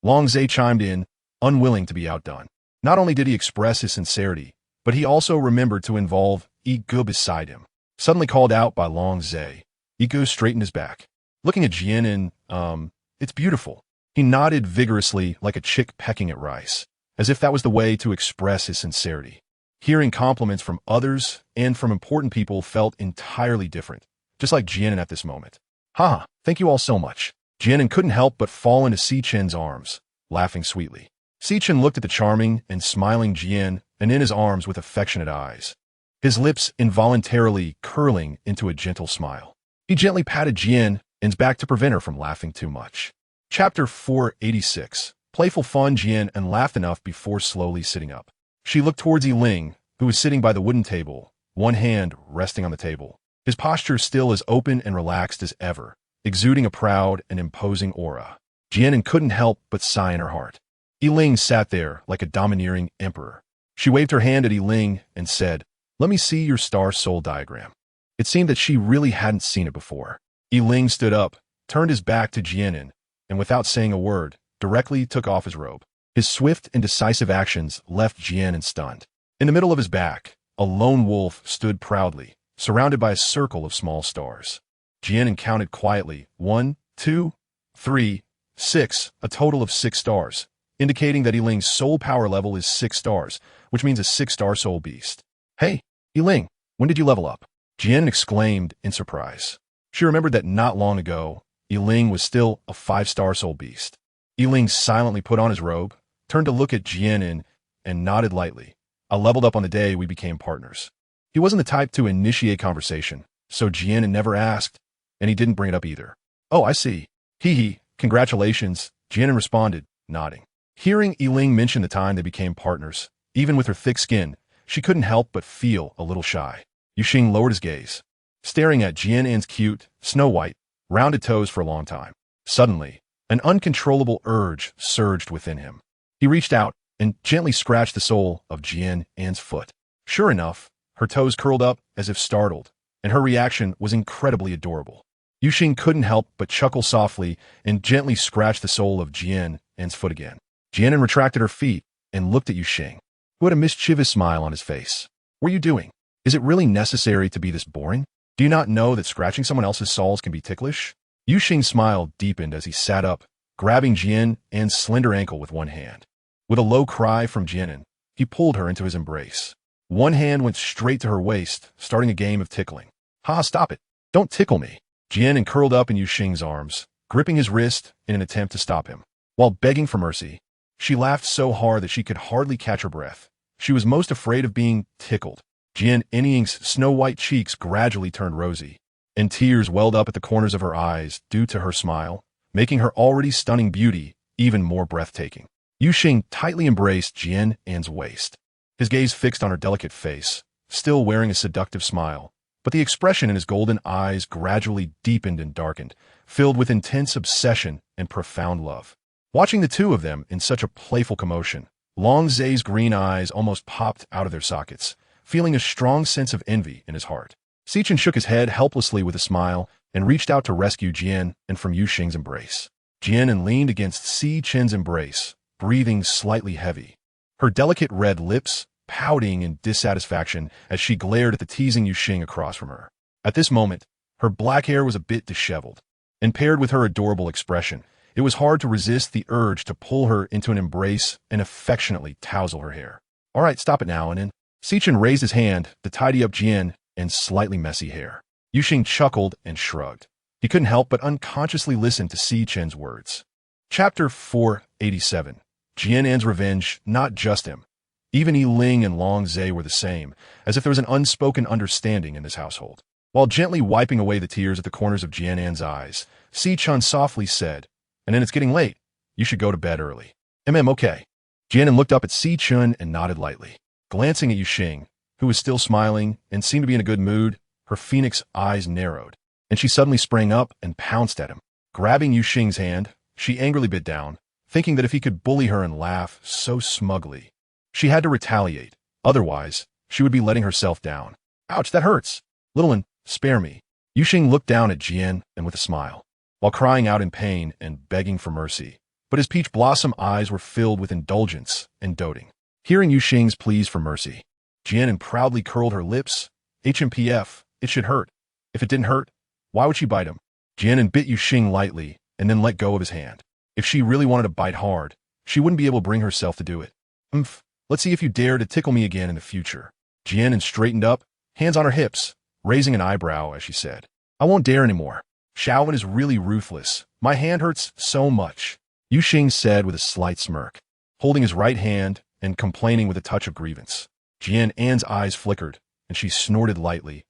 Long Zhe chimed in, unwilling to be outdone. Not only did he express his sincerity, but he also remembered to involve Yi-ge beside him. Suddenly called out by Long Zhe, Yi-ge straightened his back. Looking at Jian An, it's beautiful. He nodded vigorously like a chick pecking at rice, as if that was the way to express his sincerity. Hearing compliments from others and from important people felt entirely different, just like Jian An at this moment. Haha, thank you all so much. Jian An couldn't help but fall into Si-chun's arms, laughing sweetly. Si-chun looked at the charming and smiling Jian An in his arms with affectionate eyes, his lips involuntarily curling into a gentle smile. He gently patted Jian An's back to prevent her from laughing too much. Chapter 486. Playful fun. Jian An laughed enough before slowly sitting up. She looked towards Yiling, who was sitting by the wooden table, one hand resting on the table. His posture still as open and relaxed as ever, exuding a proud and imposing aura. Jian An couldn't help but sigh in her heart. Yiling sat there like a domineering emperor. She waved her hand at Yiling and said, "Let me see your star soul diagram." It seemed that she really hadn't seen it before. Yiling stood up, turned his back to Jian An, and without saying a word, directly took off his robe. His swift and decisive actions left Jian An stunned. In the middle of his back, a lone wolf stood proudly, surrounded by a circle of small stars. Jian An counted quietly, 1, 2, 3, 6, a total of 6 stars, indicating that Yiling's soul power level is 6 stars, which means a 6-star soul beast. "Hey, Yiling, when did you level up?" Jian An exclaimed in surprise. She remembered that not long ago, Yiling was still a 5-star soul beast. Yiling silently put on his robe, turned to look at Jian An, and nodded lightly. "I leveled up on the day we became partners." He wasn't the type to initiate conversation, so Jian An never asked, and he didn't bring it up either. "Oh, I see. Hee, congratulations," Jian An responded, nodding. Hearing Yiling mention the time they became partners, even with her thick skin, she couldn't help but feel a little shy. Yuxing lowered his gaze, staring at Jian An's cute, snow-white, rounded toes for a long time. Suddenly, an uncontrollable urge surged within him. He reached out and gently scratched the sole of Jian An's foot. Sure enough, her toes curled up as if startled, and her reaction was incredibly adorable. Yuxing couldn't help but chuckle softly and gently scratch the sole of Jian An's foot again. Jian An retracted her feet and looked at Yuxing, who had a mischievous smile on his face. "What are you doing? Is it really necessary to be this boring? Do you not know that scratching someone else's soles can be ticklish?" Yuxing's smile deepened as he sat up, grabbing Jian An's slender ankle with one hand. With a low cry from Jian An, he pulled her into his embrace. One hand went straight to her waist, starting a game of tickling. "Ha, stop it. Don't tickle me." Jian An curled up in Yuxing's arms, gripping his wrist in an attempt to stop him. While begging for mercy, she laughed so hard that she could hardly catch her breath. She was most afraid of being tickled. Jian An's snow-white cheeks gradually turned rosy, and tears welled up at the corners of her eyes due to her smile, making her already stunning beauty even more breathtaking. Yuxing tightly embraced Jian An's waist, his gaze fixed on her delicate face, still wearing a seductive smile, but the expression in his golden eyes gradually deepened and darkened, filled with intense obsession and profound love. Watching the two of them in such a playful commotion, Long Zay's green eyes almost popped out of their sockets, feeling a strong sense of envy in his heart. Sichin shook his head helplessly with a smile and reached out to rescue Jian An from Yuxing's embrace. Jian An leaned against Sichin's embrace, breathing slightly heavy, her delicate red lips pouting in dissatisfaction as she glared at the teasing Yuxing across from her. At this moment, her black hair was a bit disheveled, and paired with her adorable expression, it was hard to resist the urge to pull her into an embrace and affectionately tousle her hair. "All right, stop it now, Anan." Sichin raised his hand to tidy up Jian An's slightly messy hair. Yuxing chuckled and shrugged. He couldn't help but unconsciously listen to Sichin's words. Chapter 487. Jian An's revenge, not just him. Even Yiling and Long Zay were the same, as if there was an unspoken understanding in this household. While gently wiping away the tears at the corners of Jian An's eyes, Sichin softly said, "And then it's getting late. You should go to bed early." Okay." Jian An looked up at Sichin and nodded lightly. Glancing at Yuxing, who was still smiling and seemed to be in a good mood, her phoenix eyes narrowed, and she suddenly sprang up and pounced at him. Grabbing Yuxing's hand, she angrily bit down, thinking that if he could bully her and laugh so smugly, she had to retaliate. Otherwise, she would be letting herself down. "Ouch, that hurts. Little one, spare me." Yuxing looked down at Jian An with a smile, while crying out in pain and begging for mercy. But his peach blossom eyes were filled with indulgence and doting. Hearing Yuxing's pleas for mercy, Jian An proudly curled her lips. HMPF, it should hurt. If it didn't hurt, why would she bite him? Jian An bit Yuxing lightly and then let go of his hand. If she really wanted to bite hard, she wouldn't be able to bring herself to do it. Let's see if you dare to tickle me again in the future." Jian An straightened up, hands on her hips, raising an eyebrow as she said, "I won't dare anymore. Shaolin is really ruthless. My hand hurts so much," Yuxing said with a slight smirk, holding his right hand and complaining with a touch of grievance. Jian An's eyes flickered, and she snorted lightly.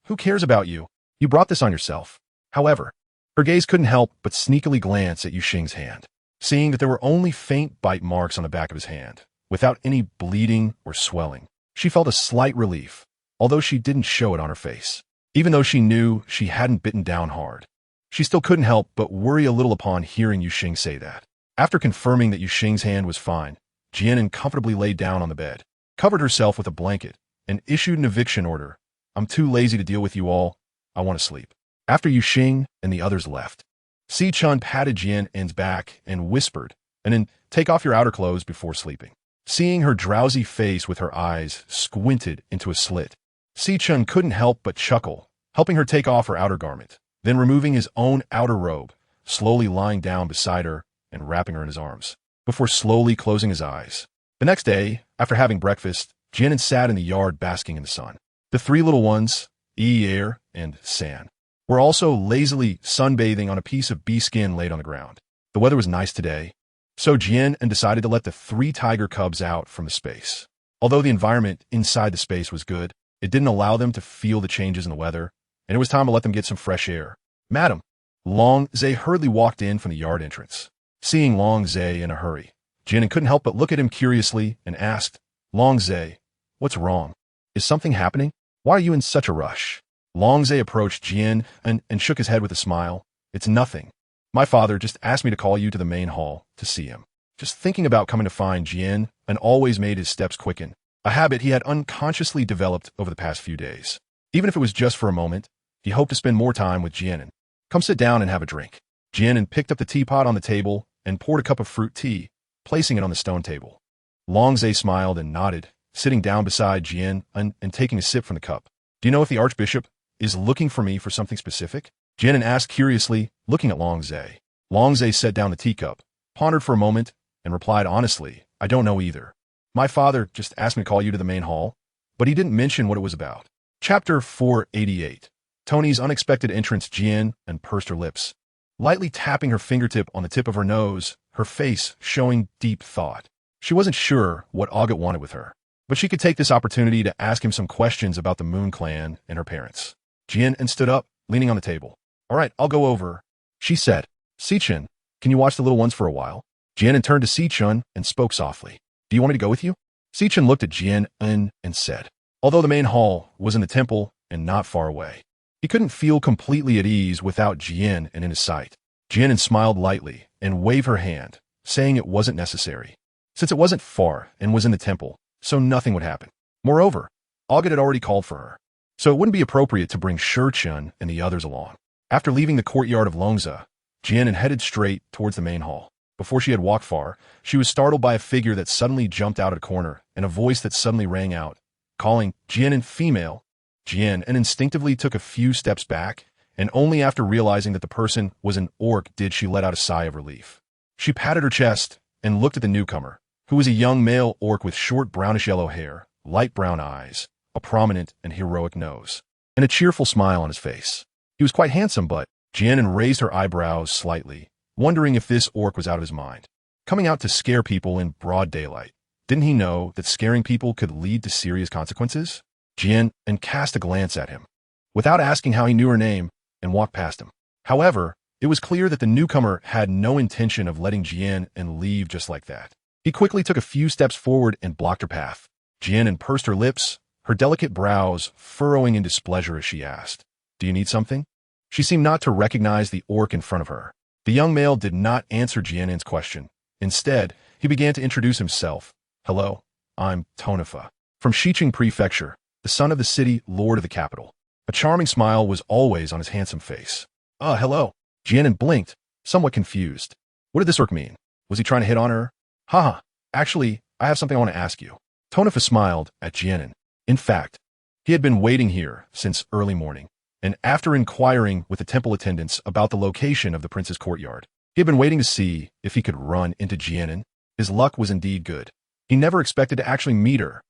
Who cares about you? You brought this on yourself. However, her gaze couldn't help but sneakily glance at Yuxing's hand, seeing that there were only faint bite marks on the back of his hand, without any bleeding or swelling. She felt a slight relief, although she didn't show it on her face. Even though she knew she hadn't bitten down hard, she still couldn't help but worry a little upon hearing Yuxing say that. After confirming that Yuxing's hand was fine, Jian An comfortably laid down on the bed, covered herself with a blanket, and issued an eviction order. I'm too lazy to deal with you all. I want to sleep. After Yuxing and the others left, Si Chun patted Jian An's back and whispered, and then take off your outer clothes before sleeping. Seeing her drowsy face with her eyes squinted into a slit, Si Chun couldn't help but chuckle, helping her take off her outer garment, then removing his own outer robe, slowly lying down beside her and wrapping her in his arms, before slowly closing his eyes. The next day, after having breakfast, Jian An sat in the yard basking in the sun. The three little ones, Air and San, were also lazily sunbathing on a piece of bee skin laid on the ground. The weather was nice today, so Jian An decided to let the three tiger cubs out from the space. Although the environment inside the space was good, it didn't allow them to feel the changes in the weather, and it was time to let them get some fresh air. Madam, Long Zhe hurriedly walked in from the yard entrance. Seeing Long Zhe in a hurry, Jian An couldn't help but look at him curiously and asked, Long Zhe, what's wrong? Is something happening? Why are you in such a rush? Long Zhe approached Jian An and shook his head with a smile. It's nothing. My father just asked me to call you to the main hall to see him. Just thinking about coming to find Jian An always made his steps quicken, a habit he had unconsciously developed over the past few days. Even if it was just for a moment, he hoped to spend more time with Jian An. Come sit down and have a drink. Jian An picked up the teapot on the table and poured a cup of fruit tea, placing it on the stone table. Long Zhe smiled and nodded, sitting down beside Jian An and taking a sip from the cup. Do you know if the Archbishop is looking for me for something specific? Jian An asked curiously, looking at Long Zhe. Long Zhe set down the teacup, pondered for a moment, and replied honestly, I don't know either. My father just asked me to call you to the main hall, but he didn't mention what it was about. Chapter 488. Tony's unexpected entrance. Jian An pursed her lips, lightly tapping her fingertip on the tip of her nose, her face showing deep thought. She wasn't sure what Augot wanted with her, but she could take this opportunity to ask him some questions about the Moon Clan and her parents. Jian An stood up, leaning on the table. All right, I'll go over, she said. Si-chun, can you watch the little ones for a while? Jian An turned to Si-chun and spoke softly. Do you want me to go with you? Si-chun looked at Jian An and said, although the main hall was in the temple and not far away, he couldn't feel completely at ease without Jian An in his sight. Jian An smiled lightly and waved her hand, saying it wasn't necessary, since it wasn't far and was in the temple, so nothing would happen. Moreover, Augot had already called for her, so it wouldn't be appropriate to bring Shi-chun and the others along. After leaving the courtyard of Longza, Jian An headed straight towards the main hall. Before she had walked far, she was startled by a figure that suddenly jumped out at a corner and a voice that suddenly rang out, calling Jian An female. Jian An instinctively took a few steps back, and only after realizing that the person was an orc did she let out a sigh of relief. She patted her chest and looked at the newcomer, who was a young male orc with short brownish-yellow hair, light brown eyes, a prominent and heroic nose, and a cheerful smile on his face. He was quite handsome, but Jian An raised her eyebrows slightly, wondering if this orc was out of his mind. Coming out to scare people in broad daylight, didn't he know that scaring people could lead to serious consequences? Jian An cast a glance at him, without asking how he knew her name, and walked past him. However, it was clear that the newcomer had no intention of letting Jian An leave just like that. He quickly took a few steps forward and blocked her path. Jian An pursed her lips, her delicate brows furrowing in displeasure as she asked, Do you need something? She seemed not to recognize the orc in front of her. The young male did not answer Jian An's question. Instead, he began to introduce himself. Hello, I'm Tonifa, from Shiqing Prefecture, the son of the city lord of the capital. A charming smile was always on his handsome face. Hello. Jian An blinked, somewhat confused. What did this orc mean? Was he trying to hit on her? Haha, actually, I have something I want to ask you. Tonifa smiled at Jian An. In fact, he had been waiting here since early morning, and after inquiring with the temple attendants about the location of the prince's courtyard, he had been waiting to see if he could run into Jian An. His luck was indeed good. He never expected to actually meet her.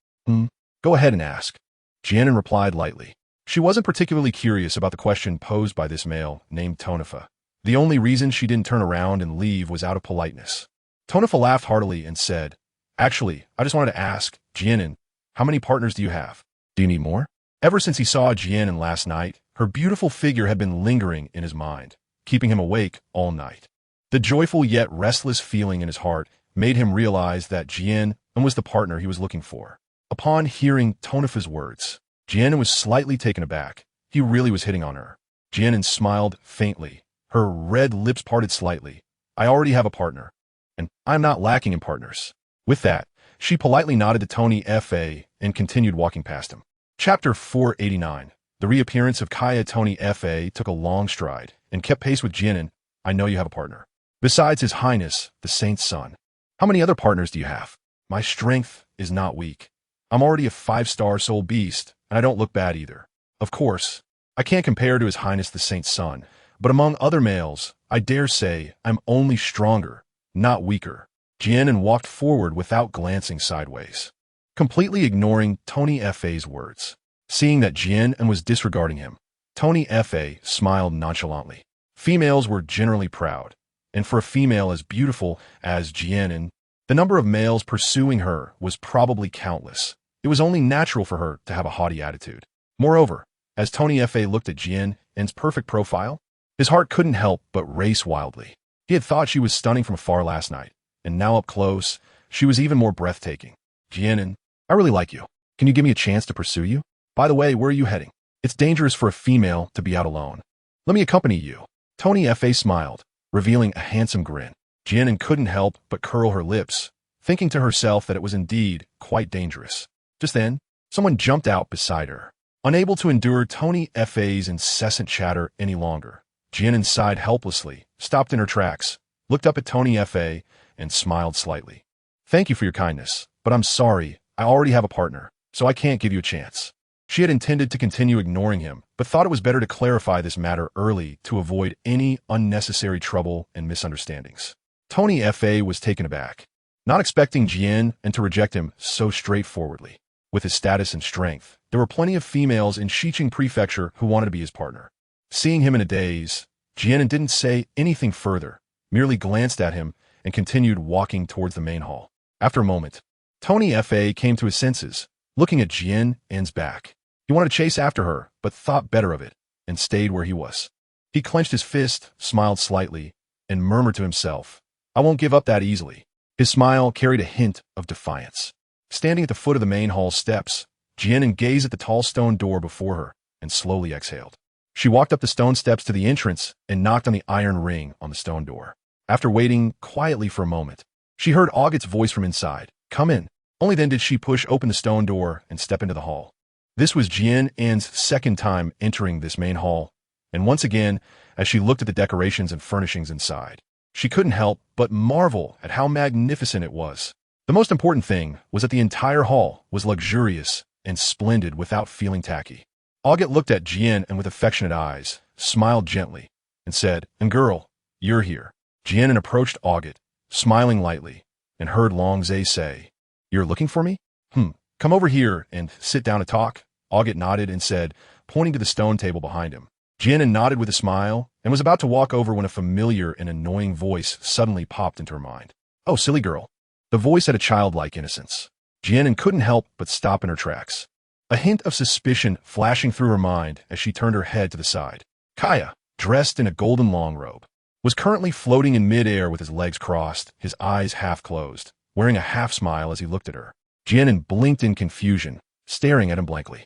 Go ahead and ask. Jian An replied lightly. She wasn't particularly curious about the question posed by this male named Tonifa. The only reason she didn't turn around and leave was out of politeness. Tonifa laughed heartily and said, Actually, I just wanted to ask, Jian An, how many partners do you have? Do you need more? Ever since he saw Jian An last night, Her beautiful figure had been lingering in his mind, keeping him awake all night. The joyful yet restless feeling in his heart made him realize that Jian An was the partner he was looking for. Upon hearing Tonifa's words, Jian An was slightly taken aback. He really was hitting on her. Jian An smiled faintly. Her red lips parted slightly. I already have a partner, and I'm not lacking in partners. With that, she politely nodded to Tony F.A. and continued walking past him. Chapter 489. The reappearance of Kaya. Tony F.A. took a long stride and kept pace with Jian An. I know you have a partner. Besides His Highness, the Saint's son. How many other partners do you have? My strength is not weak. I'm already a 5-star soul beast, and I don't look bad either. Of course, I can't compare to His Highness the Saint's son, but among other males, I dare say I'm only stronger, not weaker. Jian An walked forward without glancing sideways, completely ignoring Tony F.A.'s words. Seeing that Jian An was disregarding him, Tony F.A. smiled nonchalantly. Females were generally proud, and for a female as beautiful as Jian An, the number of males pursuing her was probably countless. It was only natural for her to have a haughty attitude. Moreover, as Tony F.A. looked at Jian An's perfect profile, his heart couldn't help but race wildly. He had thought she was stunning from afar last night, and now up close, she was even more breathtaking. Jian An, I really like you. Can you give me a chance to pursue you? By the way, where are you heading? It's dangerous for a female to be out alone. Let me accompany you. Tony F.A. smiled, revealing a handsome grin. Jian An couldn't help but curl her lips, thinking to herself that it was indeed quite dangerous. Just then, someone jumped out beside her. Unable to endure Tony F.A.'s incessant chatter any longer, Jian An sighed helplessly, stopped in her tracks, looked up at Tony F.A., and smiled slightly. Thank you for your kindness, but I'm sorry, I already have a partner, so I can't give you a chance. She had intended to continue ignoring him, but thought it was better to clarify this matter early to avoid any unnecessary trouble and misunderstandings. Tony F.A. was taken aback, not expecting Jian An to reject him so straightforwardly. With his status and strength, there were plenty of females in Xiqing Prefecture who wanted to be his partner. Seeing him in a daze, Jian An didn't say anything further, merely glanced at him and continued walking towards the main hall. After a moment, Tony F.A. came to his senses, looking at Jian An's back. He wanted to chase after her, but thought better of it, and stayed where he was. He clenched his fist, smiled slightly, and murmured to himself, I won't give up that easily. His smile carried a hint of defiance. Standing at the foot of the main hall steps, Jian An gazed at the tall stone door before her and slowly exhaled. She walked up the stone steps to the entrance and knocked on the iron ring on the stone door. After waiting quietly for a moment, she heard Augut's voice from inside, Come in. Only then did she push open the stone door and step into the hall. This was Jian An's second time entering this main hall, and once again, as she looked at the decorations and furnishings inside, she couldn't help but marvel at how magnificent it was. The most important thing was that the entire hall was luxurious and splendid without feeling tacky. Augut looked at Jian An with affectionate eyes, smiled gently, and said, And girl, you're here. Jian An approached Augut, smiling lightly, and heard Long Zhe say, You're looking for me? Come over here and sit down to talk. Augut nodded and said, pointing to the stone table behind him. Jian An nodded with a smile and was about to walk over when a familiar and annoying voice suddenly popped into her mind. Oh, silly girl. The voice had a childlike innocence. Jian An couldn't help but stop in her tracks, a hint of suspicion flashing through her mind as she turned her head to the side. Kaya, dressed in a golden long robe, was currently floating in midair with his legs crossed, his eyes half closed, wearing a half smile as he looked at her. Jian An blinked in confusion, staring at him blankly.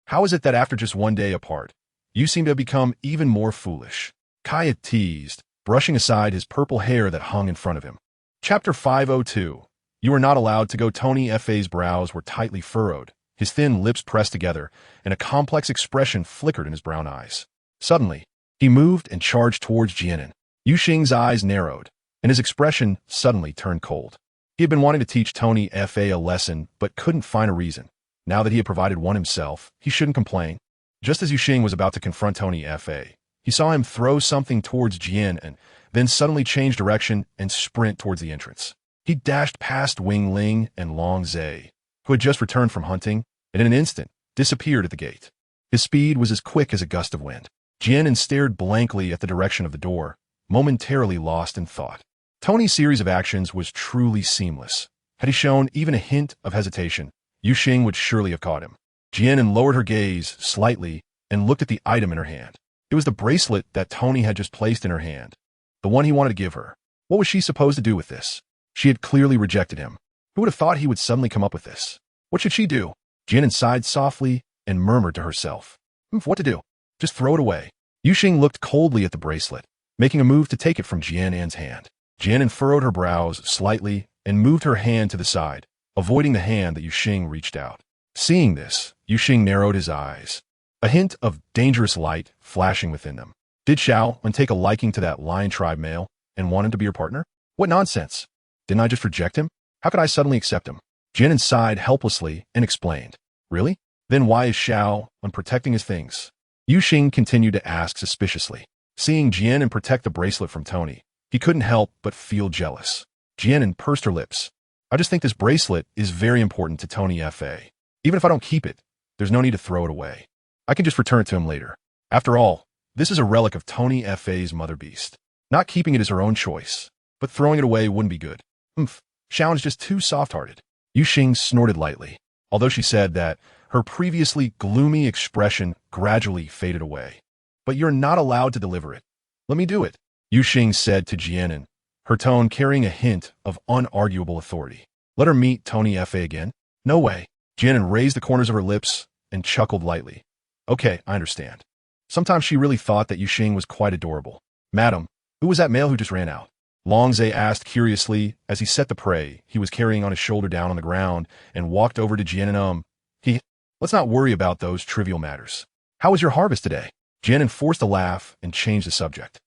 How is it that after just one day apart, you seem to have become even more foolish? Kaya teased, brushing aside his purple hair that hung in front of him. Chapter 502. You were not allowed to go. Tony F.A.'s brows were tightly furrowed, his thin lips pressed together, and a complex expression flickered in his brown eyes. Suddenly, he moved and charged towards Jian An. Yuxing's eyes narrowed, and his expression suddenly turned cold. He had been wanting to teach Tony F.A. a lesson, but couldn't find a reason. Now that he had provided one himself, he shouldn't complain. Just as Yuxing was about to confront Tony F.A., he saw him throw something towards Jian An, then suddenly change direction and sprint towards the entrance. He dashed past Wing Ling and Long Zhe, who had just returned from hunting, and in an instant disappeared at the gate. His speed was as quick as a gust of wind. Jian An stared blankly at the direction of the door, momentarily lost in thought. Tony's series of actions was truly seamless. Had he shown even a hint of hesitation, Yuxing would surely have caught him. Jian An lowered her gaze slightly and looked at the item in her hand. It was the bracelet that Tony had just placed in her hand, the one he wanted to give her. What was she supposed to do with this? She had clearly rejected him. Who would have thought he would suddenly come up with this? What should she do? Jian An sighed softly and murmured to herself. What to do? Just throw it away. Yuxing looked coldly at the bracelet, making a move to take it from Jian An's hand. Jian An furrowed her brows slightly and moved her hand to the side, avoiding the hand that Yuxing reached out. Seeing this, Yuxing narrowed his eyes, a hint of dangerous light flashing within them. Did Xiao An take a liking to that lion tribe male and want him to be her partner? What nonsense! Didn't I just reject him? How could I suddenly accept him? Jian An sighed helplessly and explained. Really? Then why is Xiao An protecting his things? Yuxing continued to ask suspiciously. Seeing Jian An protect the bracelet from Tony, he couldn't help but feel jealous. Jian An pursed her lips. I just think this bracelet is very important to Tony F.A. Even if I don't keep it, there's no need to throw it away. I can just return it to him later. After all, this is a relic of Tony F.A.'s mother beast. Not keeping it is her own choice, but throwing it away wouldn't be good. Xiao is just too soft-hearted. Yuxing snorted lightly, although she said that her previously gloomy expression gradually faded away. But you're not allowed to deliver it. Let me do it, Yuxing said to Jian An, her tone carrying a hint of unarguable authority. Let her meet Tony F.A. again? No way. Jian An raised the corners of her lips and chuckled lightly. Okay, I understand. Sometimes she really thought that Yuxing was quite adorable. Madam, who was that male who just ran out? Longzhe asked curiously as he set the prey he was carrying on his shoulder down on the ground and walked over to Jian An. Let's not worry about those trivial matters. How was your harvest today? Jian An forced a laugh and changed the subject.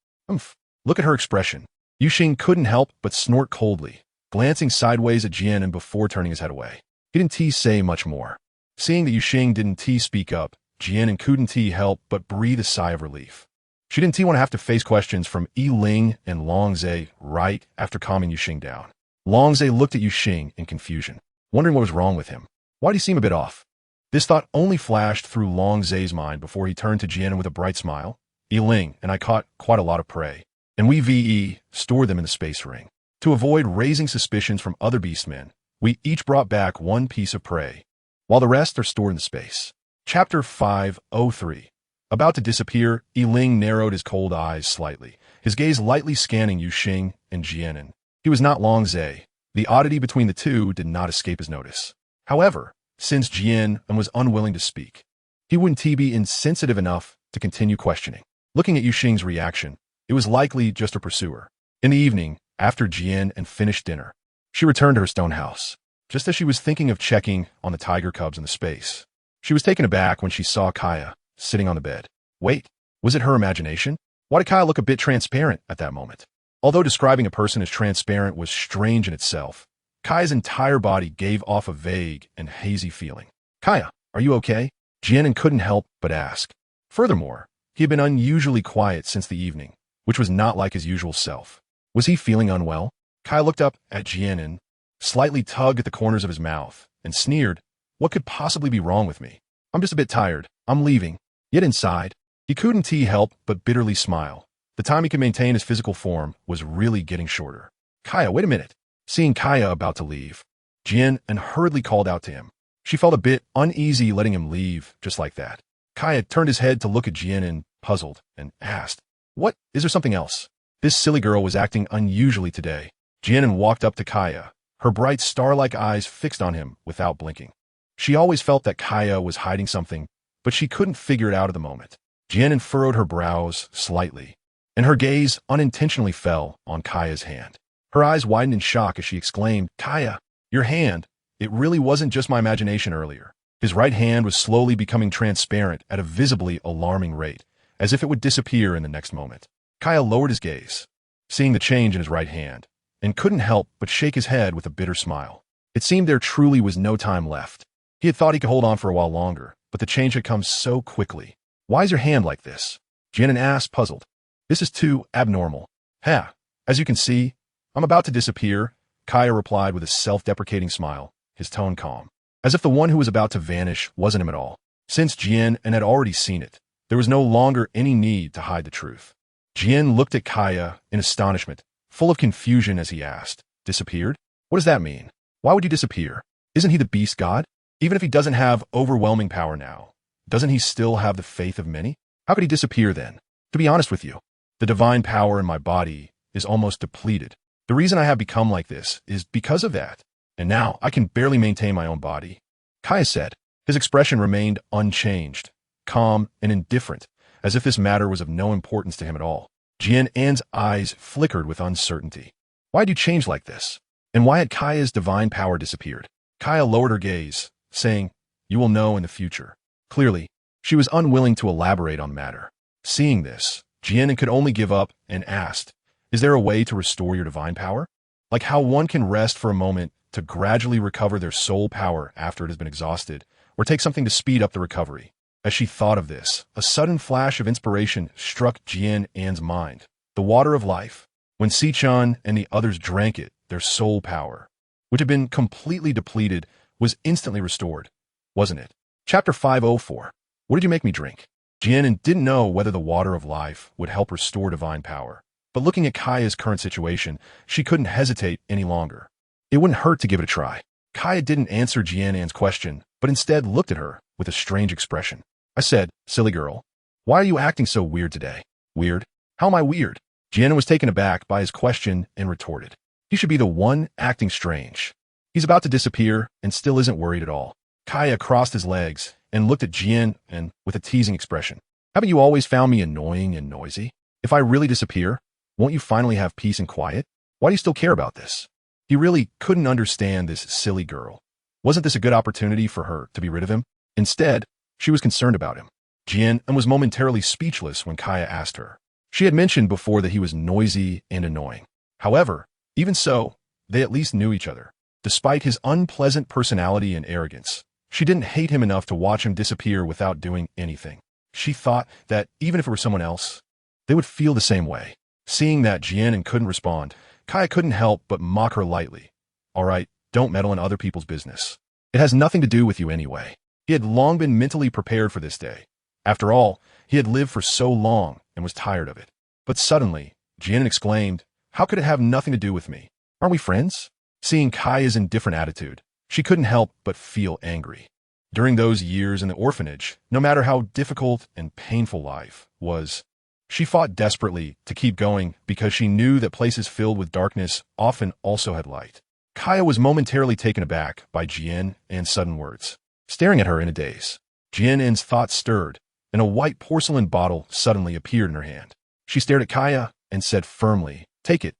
Look at her expression. Yuxing couldn't help but snort coldly, glancing sideways at Jian An before turning his head away. He didn't say much more. Seeing that Yuxing didn't speak up, Jian An couldn't help but breathe a sigh of relief. She didn't want to have to face questions from Yiling and Longzhe right after calming Yuxing down. Longzhe looked at Yuxing in confusion, wondering what was wrong with him. Why'd he seem a bit off? This thought only flashed through Longzhe's mind before he turned to Jian An with a bright smile. Yiling and I caught quite a lot of prey, and we stored them in the space ring. To avoid raising suspicions from other beastmen, we each brought back one piece of prey, while the rest are stored in the space. Chapter 503. About to disappear, Yiling narrowed his cold eyes slightly, his gaze lightly scanning Yuxing and Jian An. He was not Longzhe. The oddity between the two did not escape his notice. However, since Jian An was unwilling to speak, he wouldn't be insensitive enough to continue questioning. Looking at Yuxing's reaction, it was likely just a pursuer. In the evening, after Jian An finished dinner, she returned to her stone house. Just as she was thinking of checking on the tiger cubs in the space, she was taken aback when she saw Kaya sitting on the bed. Wait, was it her imagination? Why did Kaya look a bit transparent at that moment? Although describing a person as transparent was strange in itself, Kaya's entire body gave off a vague and hazy feeling. Kaya, are you okay? Jian An couldn't help but ask. Furthermore, he had been unusually quiet since the evening, which was not like his usual self. Was he feeling unwell? Kaya looked up at Jian An, slightly tugged at the corners of his mouth, and sneered. What could possibly be wrong with me? I'm just a bit tired. I'm leaving. Yet inside, he couldn't help but bitterly smile. The time he could maintain his physical form was really getting shorter. Kaya, wait a minute. Seeing Kaya about to leave, Jian An hurriedly called out to him. She felt a bit uneasy letting him leave just like that. Kaya turned his head to look at Jian An, puzzled, and asked, What? Is there something else? This silly girl was acting unusually today. Jian An walked up to Kaya, her bright star-like eyes fixed on him without blinking. She always felt that Kaya was hiding something, but she couldn't figure it out at the moment. Jian An furrowed her brows slightly, and her gaze unintentionally fell on Kaya's hand. Her eyes widened in shock as she exclaimed, Kaya, your hand. It really wasn't just my imagination earlier. His right hand was slowly becoming transparent at a visibly alarming rate, as if it would disappear in the next moment. Kaya lowered his gaze, seeing the change in his right hand, and couldn't help but shake his head with a bitter smile. It seemed there truly was no time left. He had thought he could hold on for a while longer, but the change had come so quickly. Why is your hand like this? Jian An asked, puzzled. This is too abnormal. As you can see, I'm about to disappear, Kaya replied with a self-deprecating smile, his tone calm, as if the one who was about to vanish wasn't him at all. Since Jian An had already seen it, there was no longer any need to hide the truth. Jian looked at Kaya in astonishment, full of confusion as he asked, Disappeared? What does that mean? Why would you disappear? Isn't he the beast god? Even if he doesn't have overwhelming power now, Doesn't he still have the faith of many? How could he disappear then? To be honest with you, the divine power in my body is almost depleted. The reason I have become like this is because of that. And now I can barely maintain my own body. Kaya said. His expression remained unchanged, calm and indifferent, as if this matter was of no importance to him at all. Jian An's eyes flickered with uncertainty. Why'd you change like this? And why had Kaya's divine power disappeared? Kaya lowered her gaze, saying, "You will know in the future." Clearly, she was unwilling to elaborate on the matter. Seeing this, Jian An could only give up and asked, "Is there a way to restore your divine power? Like how one can rest for a moment to gradually recover their soul power after it has been exhausted, or take something to speed up the recovery?" As she thought of this, a sudden flash of inspiration struck Jian An's mind. The water of life. When Sichan and the others drank it, their soul power, which had been completely depleted, was instantly restored, wasn't it? Chapter 504. What did you make me drink? Jian An didn't know whether the water of life would help restore divine power, but looking at Kaya's current situation, she couldn't hesitate any longer. It wouldn't hurt to give it a try. Kaya didn't answer Jian An's question, but instead looked at her with a strange expression. I said, "Silly girl, why are you acting so weird today?" Weird? How am I weird? Jian An was taken aback by his question and retorted. He should be the one acting strange. He's about to disappear and still isn't worried at all. Kaya crossed his legs and looked at Jian An with a teasing expression. Haven't you always found me annoying and noisy? If I really disappear, won't you finally have peace and quiet? Why do you still care about this? He really couldn't understand this silly girl. Wasn't this a good opportunity for her to be rid of him? Instead, she was concerned about him. Jian An was momentarily speechless when Kaya asked her. She had mentioned before that he was noisy and annoying. However, even so, they at least knew each other. Despite his unpleasant personality and arrogance, she didn't hate him enough to watch him disappear without doing anything. She thought that even if it were someone else, they would feel the same way. Seeing that Jian An couldn't respond, Kaya couldn't help but mock her lightly. "All right, don't meddle in other people's business. It has nothing to do with you anyway." He had long been mentally prepared for this day. After all, he had lived for so long and was tired of it. But suddenly, Jian An exclaimed, "How could it have nothing to do with me? Aren't we friends?" Seeing Kaya's indifferent attitude, she couldn't help but feel angry. During those years in the orphanage, no matter how difficult and painful life was, she fought desperately to keep going because she knew that places filled with darkness often also had light. Kaya was momentarily taken aback by Jian An's sudden words. Staring at her in a daze, Jian An's thoughts stirred, and a white porcelain bottle suddenly appeared in her hand. She stared at Kaya and said firmly, "Take it.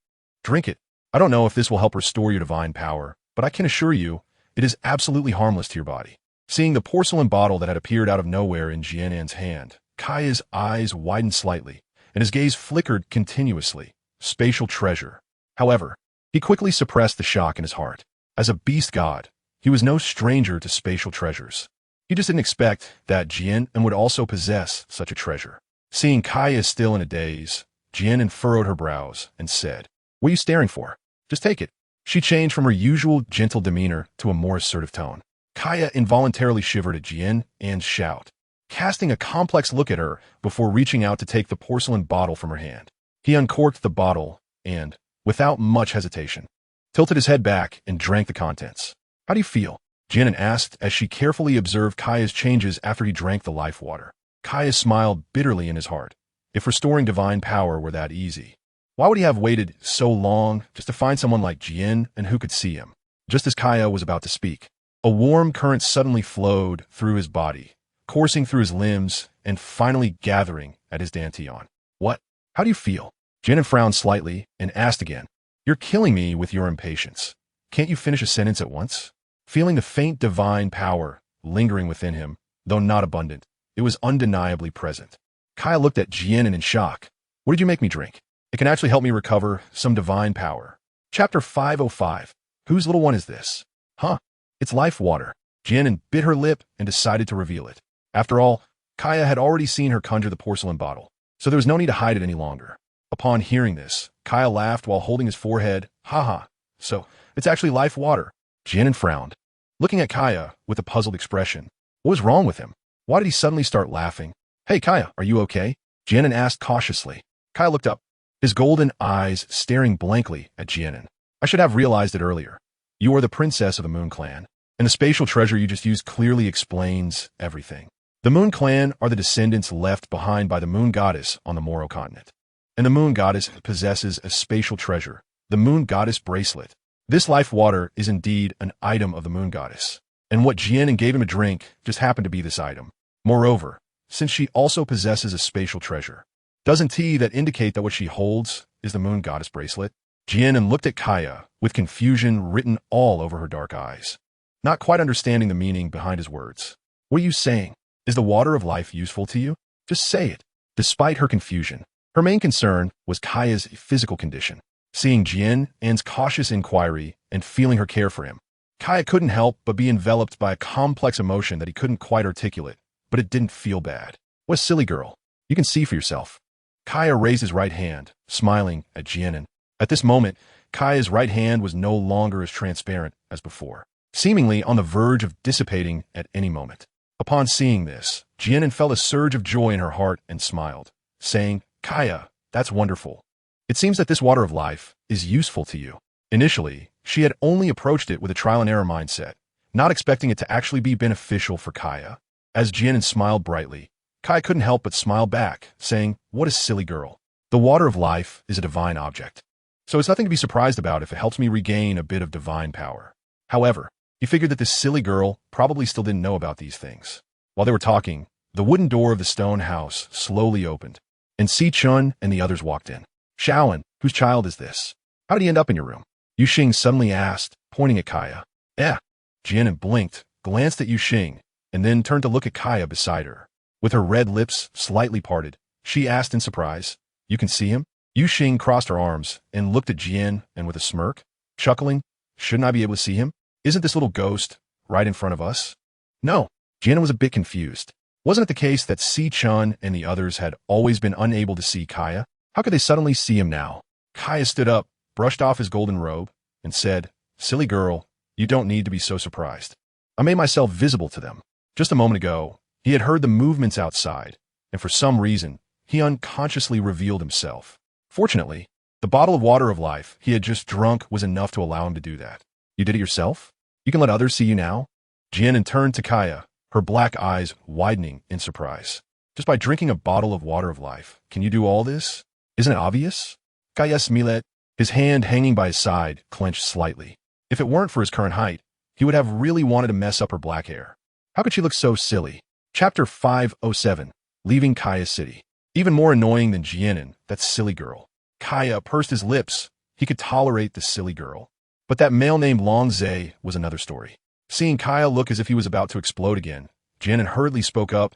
Drink it. I don't know if this will help restore your divine power, but I can assure you, it is absolutely harmless to your body." Seeing the porcelain bottle that had appeared out of nowhere in Jian An's hand, Kaya's eyes widened slightly, and his gaze flickered continuously. Spatial treasure. However, he quickly suppressed the shock in his heart. As a beast god, he was no stranger to spatial treasures. He just didn't expect that Jian An would also possess such a treasure. Seeing Kaya still in a daze, Jian An furrowed her brows and said, "What are you staring for? Just take it." She changed from her usual gentle demeanor to a more assertive tone. Kaya involuntarily shivered at Jian An's shout, casting a complex look at her before reaching out to take the porcelain bottle from her hand. He uncorked the bottle and, without much hesitation, tilted his head back and drank the contents. "How do you feel?" Jian An asked as she carefully observed Kaya's changes after he drank the life water. Kaya smiled bitterly in his heart. If restoring divine power were that easy, why would he have waited so long just to find someone like Jian An who could see him? Just as Kaya was about to speak, a warm current suddenly flowed through his body, coursing through his limbs and finally gathering at his dantian. "What? How do you feel?" Jian An frowned slightly and asked again. "You're killing me with your impatience. Can't you finish a sentence at once?" Feeling the faint divine power lingering within him, though not abundant, it was undeniably present. Kaya looked at Jian An in shock. "What did you make me drink? It can actually help me recover some divine power." Chapter 505. Whose little one is this? Huh? It's life water. Jian An bit her lip and decided to reveal it. After all, Kaya had already seen her conjure the porcelain bottle, so there was no need to hide it any longer. Upon hearing this, Kaya laughed while holding his forehead. "Haha, so it's actually life water." Jian An frowned, looking at Kaya with a puzzled expression. What was wrong with him? Why did he suddenly start laughing? "Hey Kaya, are you okay?" Jian An asked cautiously. Kaya looked up, his golden eyes staring blankly at Jian An. "I should have realized it earlier. You are the princess of the Moon Clan, and the spatial treasure you just used clearly explains everything." The Moon Clan are the descendants left behind by the Moon Goddess on the Moro continent. And the Moon Goddess possesses a spatial treasure, the Moon Goddess Bracelet. This life water is indeed an item of the Moon Goddess, and what Jian An gave him a drink just happened to be this item. Moreover, since she also possesses a spatial treasure, doesn't that indicate that what she holds is the Moon Goddess Bracelet? Jian An looked at Kaya with confusion written all over her dark eyes, not quite understanding the meaning behind his words. What are you saying? Is the water of life useful to you? Just say it. Despite her confusion, her main concern was Kaya's physical condition. Seeing Jian An's cautious inquiry and feeling her care for him, Kaya couldn't help but be enveloped by a complex emotion that he couldn't quite articulate, but it didn't feel bad. What a silly girl. You can see for yourself. Kaya raised his right hand, smiling at Jian An. At this moment, Kaya's right hand was no longer as transparent as before, seemingly on the verge of dissipating at any moment. Upon seeing this, Jian An felt a surge of joy in her heart and smiled, saying, Kaya, that's wonderful. It seems that this water of life is useful to you. Initially, she had only approached it with a trial-and-error mindset, not expecting it to actually be beneficial for Kaya. As Jian An smiled brightly, Kaya couldn't help but smile back, saying, what a silly girl. The water of life is a divine object, so it's nothing to be surprised about if it helps me regain a bit of divine power. However, he figured that this silly girl probably still didn't know about these things. While they were talking, the wooden door of the stone house slowly opened, and Si Chun and the others walked in. Shaolin, whose child is this? How did he end up in your room? Yu Xing suddenly asked, pointing at Kaya. Jian An blinked, glanced at Yu Xing, and then turned to look at Kaya beside her. With her red lips slightly parted, she asked in surprise, you can see him? Yu Xing crossed her arms and looked at Jian An with a smirk, chuckling, shouldn't I be able to see him? Isn't this little ghost right in front of us? No. Jian An was a bit confused. Wasn't it the case that Si Chun and the others had always been unable to see Kaya? How could they suddenly see him now? Kaya stood up, brushed off his golden robe, and said, silly girl, you don't need to be so surprised. I made myself visible to them. Just a moment ago, he had heard the movements outside, and for some reason, he unconsciously revealed himself. Fortunately, the bottle of water of life he had just drunk was enough to allow him to do that. You did it yourself? You can let others see you now? Jian An turned to Kaya, her black eyes widening in surprise. Just by drinking a bottle of water of life, can you do all this? Isn't it obvious? Kaya smiled, his hand hanging by his side, clenched slightly. If it weren't for his current height, he would have really wanted to mess up her black hair. How could she look so silly? Chapter 507, Leaving Kaya's City. Even more annoying than Jian An, that silly girl. Kaya pursed his lips. He could tolerate the silly girl. But that male named Long Zhe was another story. Seeing Kaya look as if he was about to explode again, Jian An hurriedly spoke up,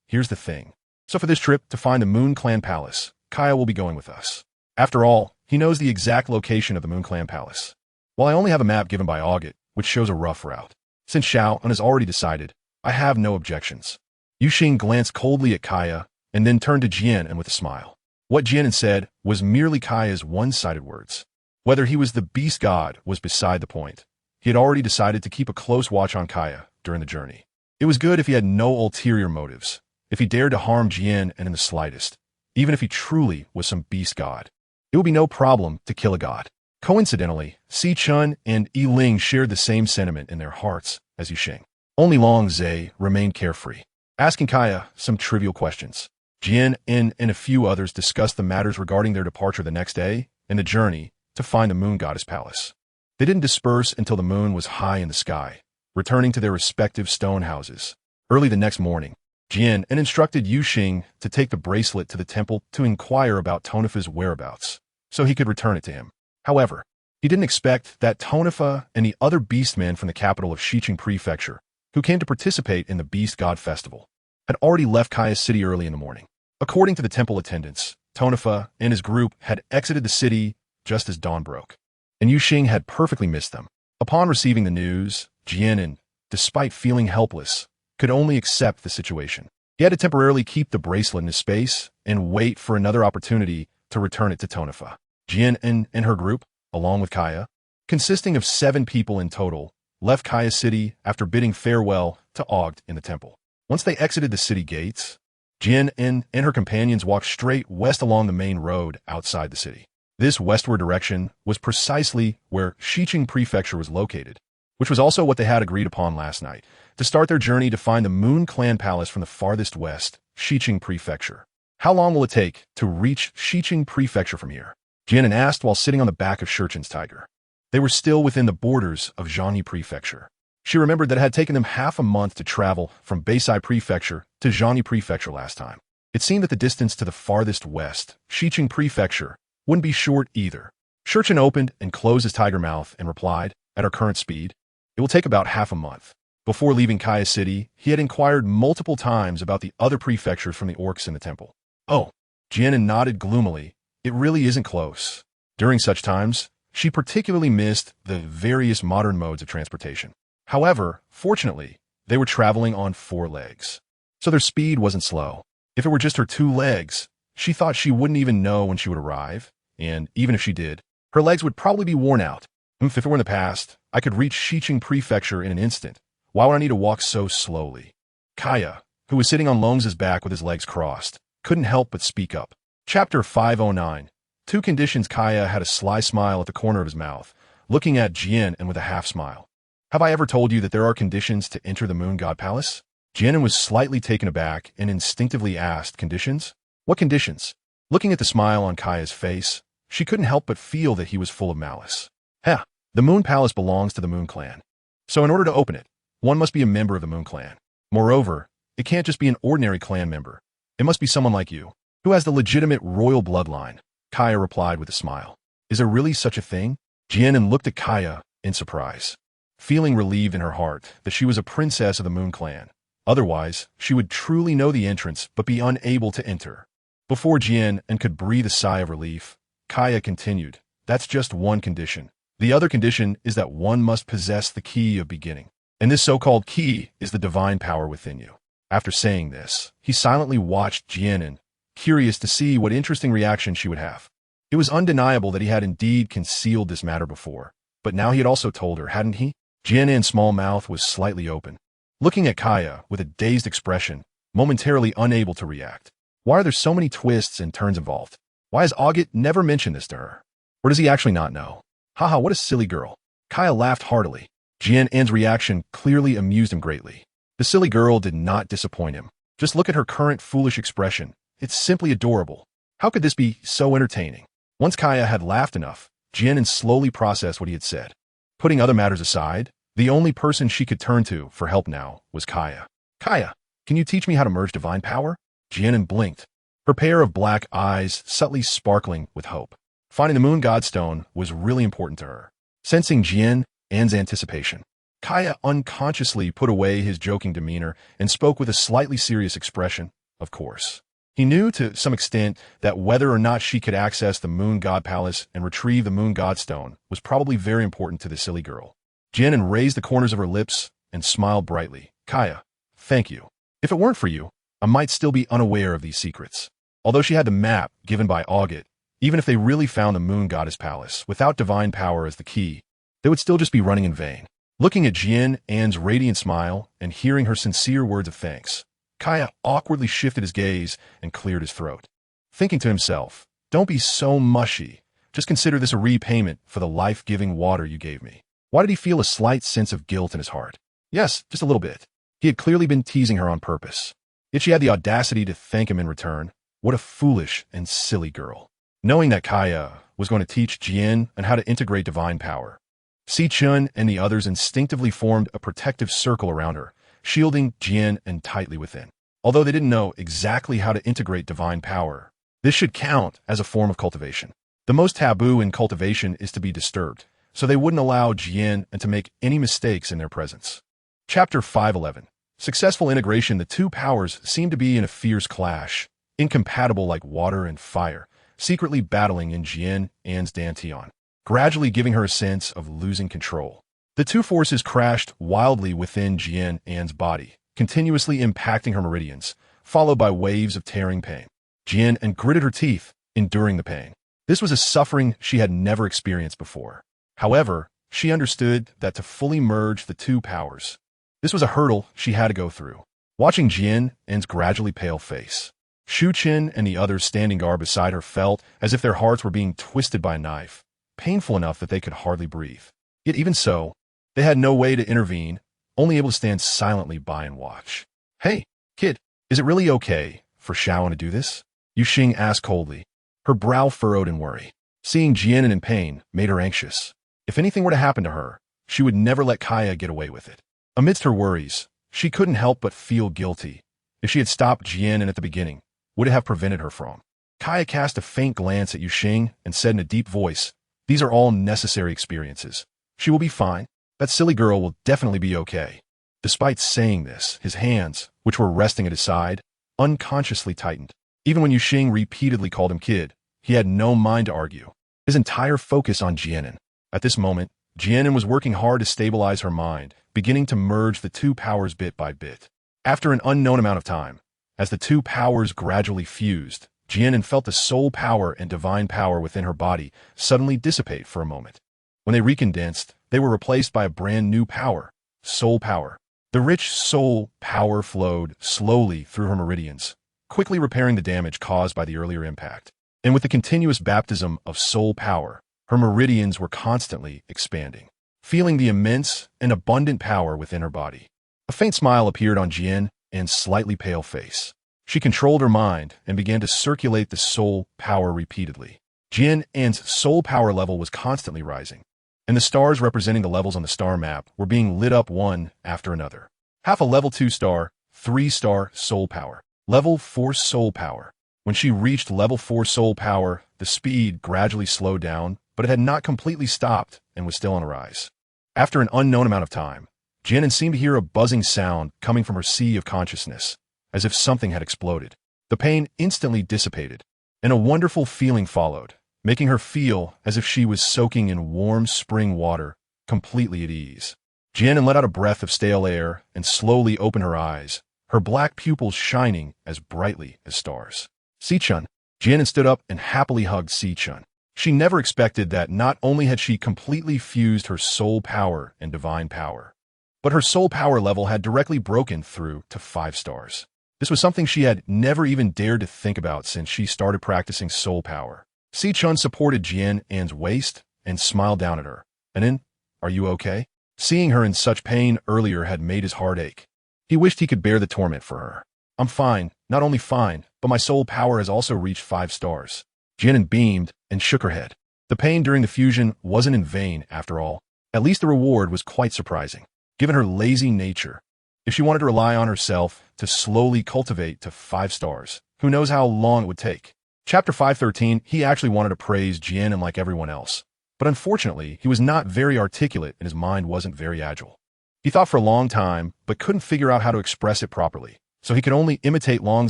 here's the thing. So for this trip to find the Moon Clan Palace, Kaya will be going with us. After all, he knows the exact location of the Moon Clan Palace. While I only have a map given by Augut, which shows a rough route. Since Xiao An has already decided, I have no objections. Yu Xing glanced coldly at Kaya, and then turned to Jian An with a smile. What Jian An said was merely Kaya's one-sided words. Whether he was the beast god was beside the point. He had already decided to keep a close watch on Kaya during the journey. It was good if he had no ulterior motives, if he dared to harm Jian An in the slightest, even if he truly was some beast god. It would be no problem to kill a god. Coincidentally, Si Chun and Yi Ling shared the same sentiment in their hearts as Yu Xing. Only Long Zhe remained carefree, asking Kaya some trivial questions. Jian An and a few others discussed the matters regarding their departure the next day and the journey to find the Moon Goddess Palace. They didn't disperse until the moon was high in the sky, returning to their respective stone houses. Early the next morning, Jian An instructed Yu Xing to take the bracelet to the temple to inquire about Tonifa's whereabouts, so he could return it to him. However, he didn't expect that Tonifa and the other beastmen from the capital of Xiqing Prefecture, who came to participate in the Beast God Festival, had already left Kaya's city early in the morning. According to the temple attendants, Tonifa and his group had exited the city just as dawn broke, and Yu Xing had perfectly missed them. Upon receiving the news, Jian An, despite feeling helpless, could only accept the situation. He had to temporarily keep the bracelet in his space and wait for another opportunity to return it to Tonifa. Jian An and her group, along with Kaya, consisting of 7 people in total, left Kaya's city after bidding farewell to Augt in the temple. Once they exited the city gates, Jian An and her companions walked straight west along the main road outside the city. This westward direction was precisely where Xiqing Prefecture was located, which was also what they had agreed upon last night, to start their journey to find the Moon Clan Palace from the farthest west, Xiqing Prefecture. How long will it take to reach Xiqing Prefecture from here? Jian An asked while sitting on the back of Shurchen's tiger. They were still within the borders of Zhangyi Prefecture. She remembered that it had taken them half a month to travel from Beisai Prefecture to Zhangyi Prefecture last time. It seemed that the distance to the farthest west, Xiqing Prefecture, wouldn't be short either. Shurchen opened and closed his tiger mouth and replied, at our current speed, it will take about half a month. Before leaving Kaya City, he had inquired multiple times about the other prefectures from the orcs in the temple. Oh, Jian An nodded gloomily. It really isn't close. During such times, she particularly missed the various modern modes of transportation. However, fortunately, they were traveling on 4 legs, so their speed wasn't slow. If it were just her 2 legs, she thought she wouldn't even know when she would arrive, and even if she did, her legs would probably be worn out. If it were in the past, I could reach Xiqing Prefecture in an instant. Why would I need to walk so slowly? Kaya, who was sitting on Long's back with his legs crossed, couldn't help but speak up. Chapter 509. 2 conditions. Kaya had a sly smile at the corner of his mouth, looking at Jian An with a half smile. Have I ever told you that there are conditions to enter the Moon God Palace? Jian An was slightly taken aback and instinctively asked, conditions? What conditions? Looking at the smile on Kaya's face, she couldn't help but feel that he was full of malice. Heh, the Moon Palace belongs to the Moon Clan. So in order to open it, one must be a member of the Moon Clan. Moreover, it can't just be an ordinary clan member. It must be someone like you, who has the legitimate royal bloodline, Kaya replied with a smile. Is there really such a thing? Jian An looked at Kaya in surprise, feeling relieved in her heart that she was a princess of the Moon Clan. Otherwise, she would truly know the entrance but be unable to enter. Before Jian An could breathe a sigh of relief, Kaya continued, that's just one condition. The other condition is that one must possess the key of beginning. And this so-called key is the divine power within you. After saying this, he silently watched Jian An, curious to see what interesting reaction she would have. It was undeniable that he had indeed concealed this matter before, but now he had also told her, hadn't he? Jian An's small mouth was slightly open, looking at Kaya with a dazed expression, momentarily unable to react. Why are there so many twists and turns involved? Why has August never mentioned this to her? Or does he actually not know? Haha, what a silly girl. Kaya laughed heartily. Jian An's reaction clearly amused him greatly. The silly girl did not disappoint him. Just look at her current foolish expression. It's simply adorable. How could this be so entertaining? Once Kaya had laughed enough, Jian An slowly processed what he had said. Putting other matters aside, the only person she could turn to for help now was Kaya. Kaya, can you teach me how to merge divine power? Jian An blinked, her pair of black eyes subtly sparkling with hope. Finding the Moon Godstone was really important to her. Sensing Jian An's anticipation, Kaya unconsciously put away his joking demeanor and spoke with a slightly serious expression. Of course. He knew to some extent that whether or not she could access the Moon God Palace and retrieve the Moon Godstone was probably very important to the silly girl. Jian An raised the corners of her lips and smiled brightly. Kaya, thank you. If it weren't for you, I might still be unaware of these secrets. Although she had the map given by August, even if they really found the Moon Goddess Palace without divine power as the key, they would still just be running in vain. Looking at Jian An's radiant smile and hearing her sincere words of thanks, Kaya awkwardly shifted his gaze and cleared his throat. Thinking to himself, don't be so mushy. Just consider this a repayment for the life-giving water you gave me. Why did he feel a slight sense of guilt in his heart? Yes, just a little bit. He had clearly been teasing her on purpose. Yet she had the audacity to thank him in return. What a foolish and silly girl. Knowing that Kaya was going to teach Jian An how to integrate divine power, Si Chun and the others instinctively formed a protective circle around her, shielding Jian An tightly within. Although they didn't know exactly how to integrate divine power, this should count as a form of cultivation. The most taboo in cultivation is to be disturbed, so they wouldn't allow Jian An to make any mistakes in their presence. Chapter 511. Successful integration. The two powers seem to be in a fierce clash, incompatible like water and fire, secretly battling in Jian An's dantian, gradually giving her a sense of losing control. The two forces crashed wildly within Jian An's body, continuously impacting her meridians, followed by waves of tearing pain. Jian An gritted her teeth, enduring the pain. This was a suffering she had never experienced before. However, she understood that to fully merge the two powers, this was a hurdle she had to go through. Watching Jian An's gradually pale face, Shu Qin and the others standing guard beside her felt as if their hearts were being twisted by a knife, painful enough that they could hardly breathe. Yet even so, They had no way to intervene, only able to stand silently by and watch. Hey, kid, is it really okay for Xiaoan to do this? Yuxing asked coldly, her brow furrowed in worry. Seeing Jian An in pain made her anxious. If anything were to happen to her, she would never let Kaya get away with it. Amidst her worries, she couldn't help but feel guilty. If she had stopped Jian An at the beginning, would it have prevented her from? Kaya cast a faint glance at Yuxing and said in a deep voice, "These are all necessary experiences. She will be fine. That silly girl will definitely be okay." Despite saying this, his hands, which were resting at his side, unconsciously tightened. Even when Yuxing repeatedly called him kid, he had no mind to argue. His entire focus on Jian An. At this moment, Jian An was working hard to stabilize her mind, beginning to merge the two powers bit by bit. After an unknown amount of time, as the two powers gradually fused, Jian An felt the soul power and divine power within her body suddenly dissipate for a moment. When they recondensed, they were replaced by a brand new power, soul power. The rich soul power flowed slowly through her meridians, quickly repairing the damage caused by the earlier impact. And with the continuous baptism of soul power, her meridians were constantly expanding, feeling the immense and abundant power within her body. A faint smile appeared on Jian An's slightly pale face. She controlled her mind and began to circulate the soul power repeatedly. Jian An's soul power level was constantly rising, and the stars representing the levels on the star map were being lit up one after another. Half a level 2 star, 3-star soul power, level 4 soul power. When she reached level 4 soul power, the speed gradually slowed down, but it had not completely stopped and was still on a rise. After an unknown amount of time, Jian An seemed to hear a buzzing sound coming from her sea of consciousness, as if something had exploded. The pain instantly dissipated, and a wonderful feeling followed, making her feel as if she was soaking in warm spring water, completely at ease. Jian An let out a breath of stale air and slowly opened her eyes, her black pupils shining as brightly as stars. Si-chun. Jian An stood up and happily hugged Si-chun. She never expected that not only had she completely fused her soul power and divine power, but her soul power level had directly broken through to 5 stars. This was something she had never even dared to think about since she started practicing soul power. Si-chun supported Jian An's waist and smiled down at her. "Anin, are you okay?" Seeing her in such pain earlier had made his heart ache. He wished he could bear the torment for her. "I'm fine, not only fine, but my soul power has also reached 5 stars. Jian An beamed and shook her head. The pain during the fusion wasn't in vain, after all. At least the reward was quite surprising, given her lazy nature. If she wanted to rely on herself to slowly cultivate to 5 stars, who knows how long it would take. Chapter 513, he actually wanted to praise Jian An like everyone else, but unfortunately, he was not very articulate and his mind wasn't very agile. He thought for a long time, but couldn't figure out how to express it properly, so he could only imitate Long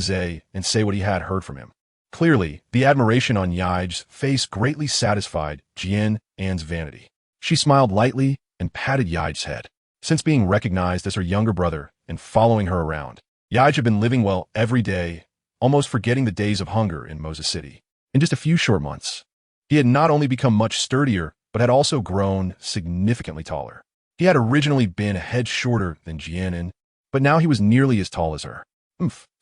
Zhe and say what he had heard from him. Clearly, the admiration on Yai's face greatly satisfied Jian An's vanity. She smiled lightly and patted Yai's head. Since being recognized as her younger brother and following her around, Yai had been living well every day, almost forgetting the days of hunger in Moses City. In just a few short months, he had not only become much sturdier, but had also grown significantly taller. He had originally been a head shorter than Jian An, but now he was nearly as tall as her.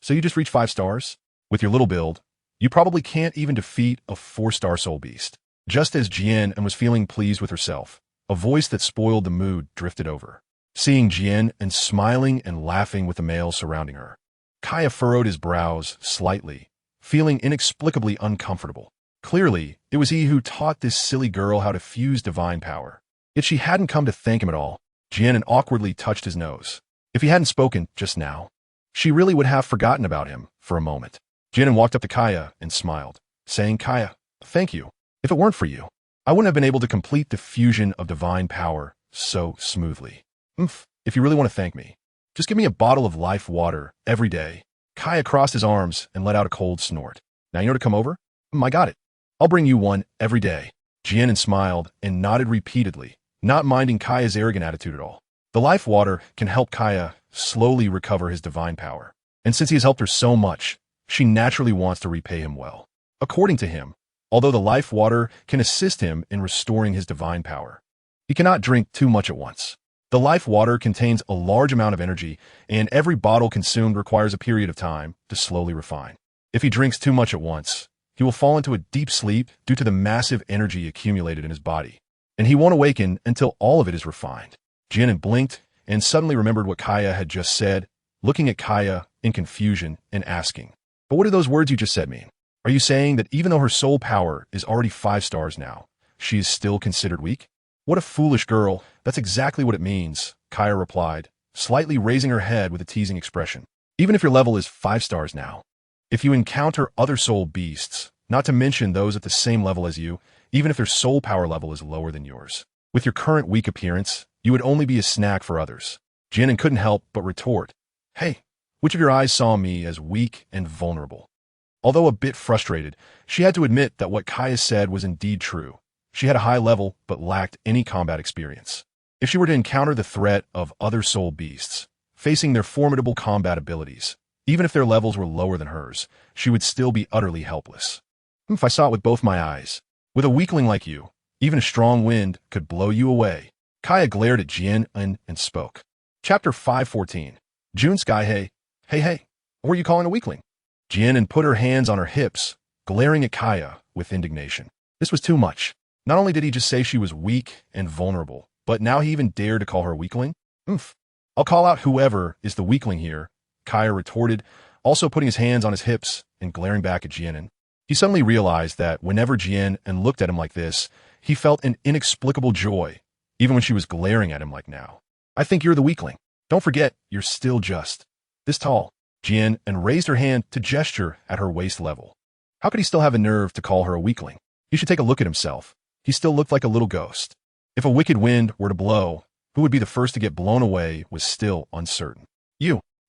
So you just reached 5 stars? With your little build, you probably can't even defeat a 4-star soul beast. Just as Jian An was feeling pleased with herself, a voice that spoiled the mood drifted over. Seeing Jian An smiling and laughing with the males surrounding her, Kaya furrowed his brows slightly, feeling inexplicably uncomfortable. Clearly, it was he who taught this silly girl how to fuse divine power. Yet she hadn't come to thank him at all. Jian An awkwardly touched his nose. If he hadn't spoken just now, she really would have forgotten about him for a moment. Jian An walked up to Kaya and smiled, saying, "Kaya, thank you. If it weren't for you, I wouldn't have been able to complete the fusion of divine power so smoothly. If you really want to thank me, just give me a bottle of life water every day." Kaya crossed his arms and let out a cold snort. "Now you know to come over? I got it. I'll bring you one every day." Jian An smiled and nodded repeatedly, not minding Kaya's arrogant attitude at all. The life water can help Kaya slowly recover his divine power, and since he has helped her so much, she naturally wants to repay him well. According to him, although the life water can assist him in restoring his divine power, he cannot drink too much at once. The life water contains a large amount of energy, and every bottle consumed requires a period of time to slowly refine. If he drinks too much at once, he will fall into a deep sleep due to the massive energy accumulated in his body, and he won't awaken until all of it is refined. Jian An blinked and suddenly remembered what Kaya had just said, looking at Kaya in confusion and asking, "But what do those words you just said mean? Are you saying that even though her soul power is already 5 stars now, she is still considered weak?" "What a foolish girl, that's exactly what it means," Kaya replied, slightly raising her head with a teasing expression. "Even if your level is 5 stars now, if you encounter other soul beasts, not to mention those at the same level as you, even if their soul power level is lower than yours, with your current weak appearance, you would only be a snack for others." Jian An couldn't help but retort, "Hey, which of your eyes saw me as weak and vulnerable?" Although a bit frustrated, she had to admit that what Kaya said was indeed true. She had a high level but lacked any combat experience. If she were to encounter the threat of other soul beasts, facing their formidable combat abilities, even if their levels were lower than hers, she would still be utterly helpless. "If I saw it with both my eyes. With a weakling like you, even a strong wind could blow you away." Kaya glared at Jian An and spoke. Chapter 514. June Sky. Hey, what are you calling a weakling? Jian An put her hands on her hips, glaring at Kaya with indignation. This was too much. Not only did he just say she was weak and vulnerable, but now he even dared to call her a weakling? I'll call out whoever is the weakling here, Kaya retorted, also putting his hands on his hips and glaring back at Jian An. He suddenly realized that whenever Jian An looked at him like this, he felt an inexplicable joy, even when she was glaring at him like now. "I think you're the weakling. Don't forget, you're still just this tall." Jian An raised her hand to gesture at her waist level. How could he still have a nerve to call her a weakling? He should take a look at himself. He still looked like a little ghost. If a wicked wind were to blow, who would be the first to get blown away was still uncertain.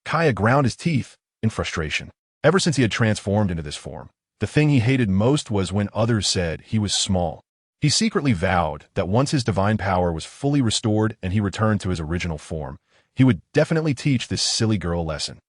Kaya ground his teeth in frustration. Ever since he had transformed into this form, the thing he hated most was when others said he was small. He secretly vowed that once his divine power was fully restored and he returned to his original form, he would definitely teach this silly girl a lesson.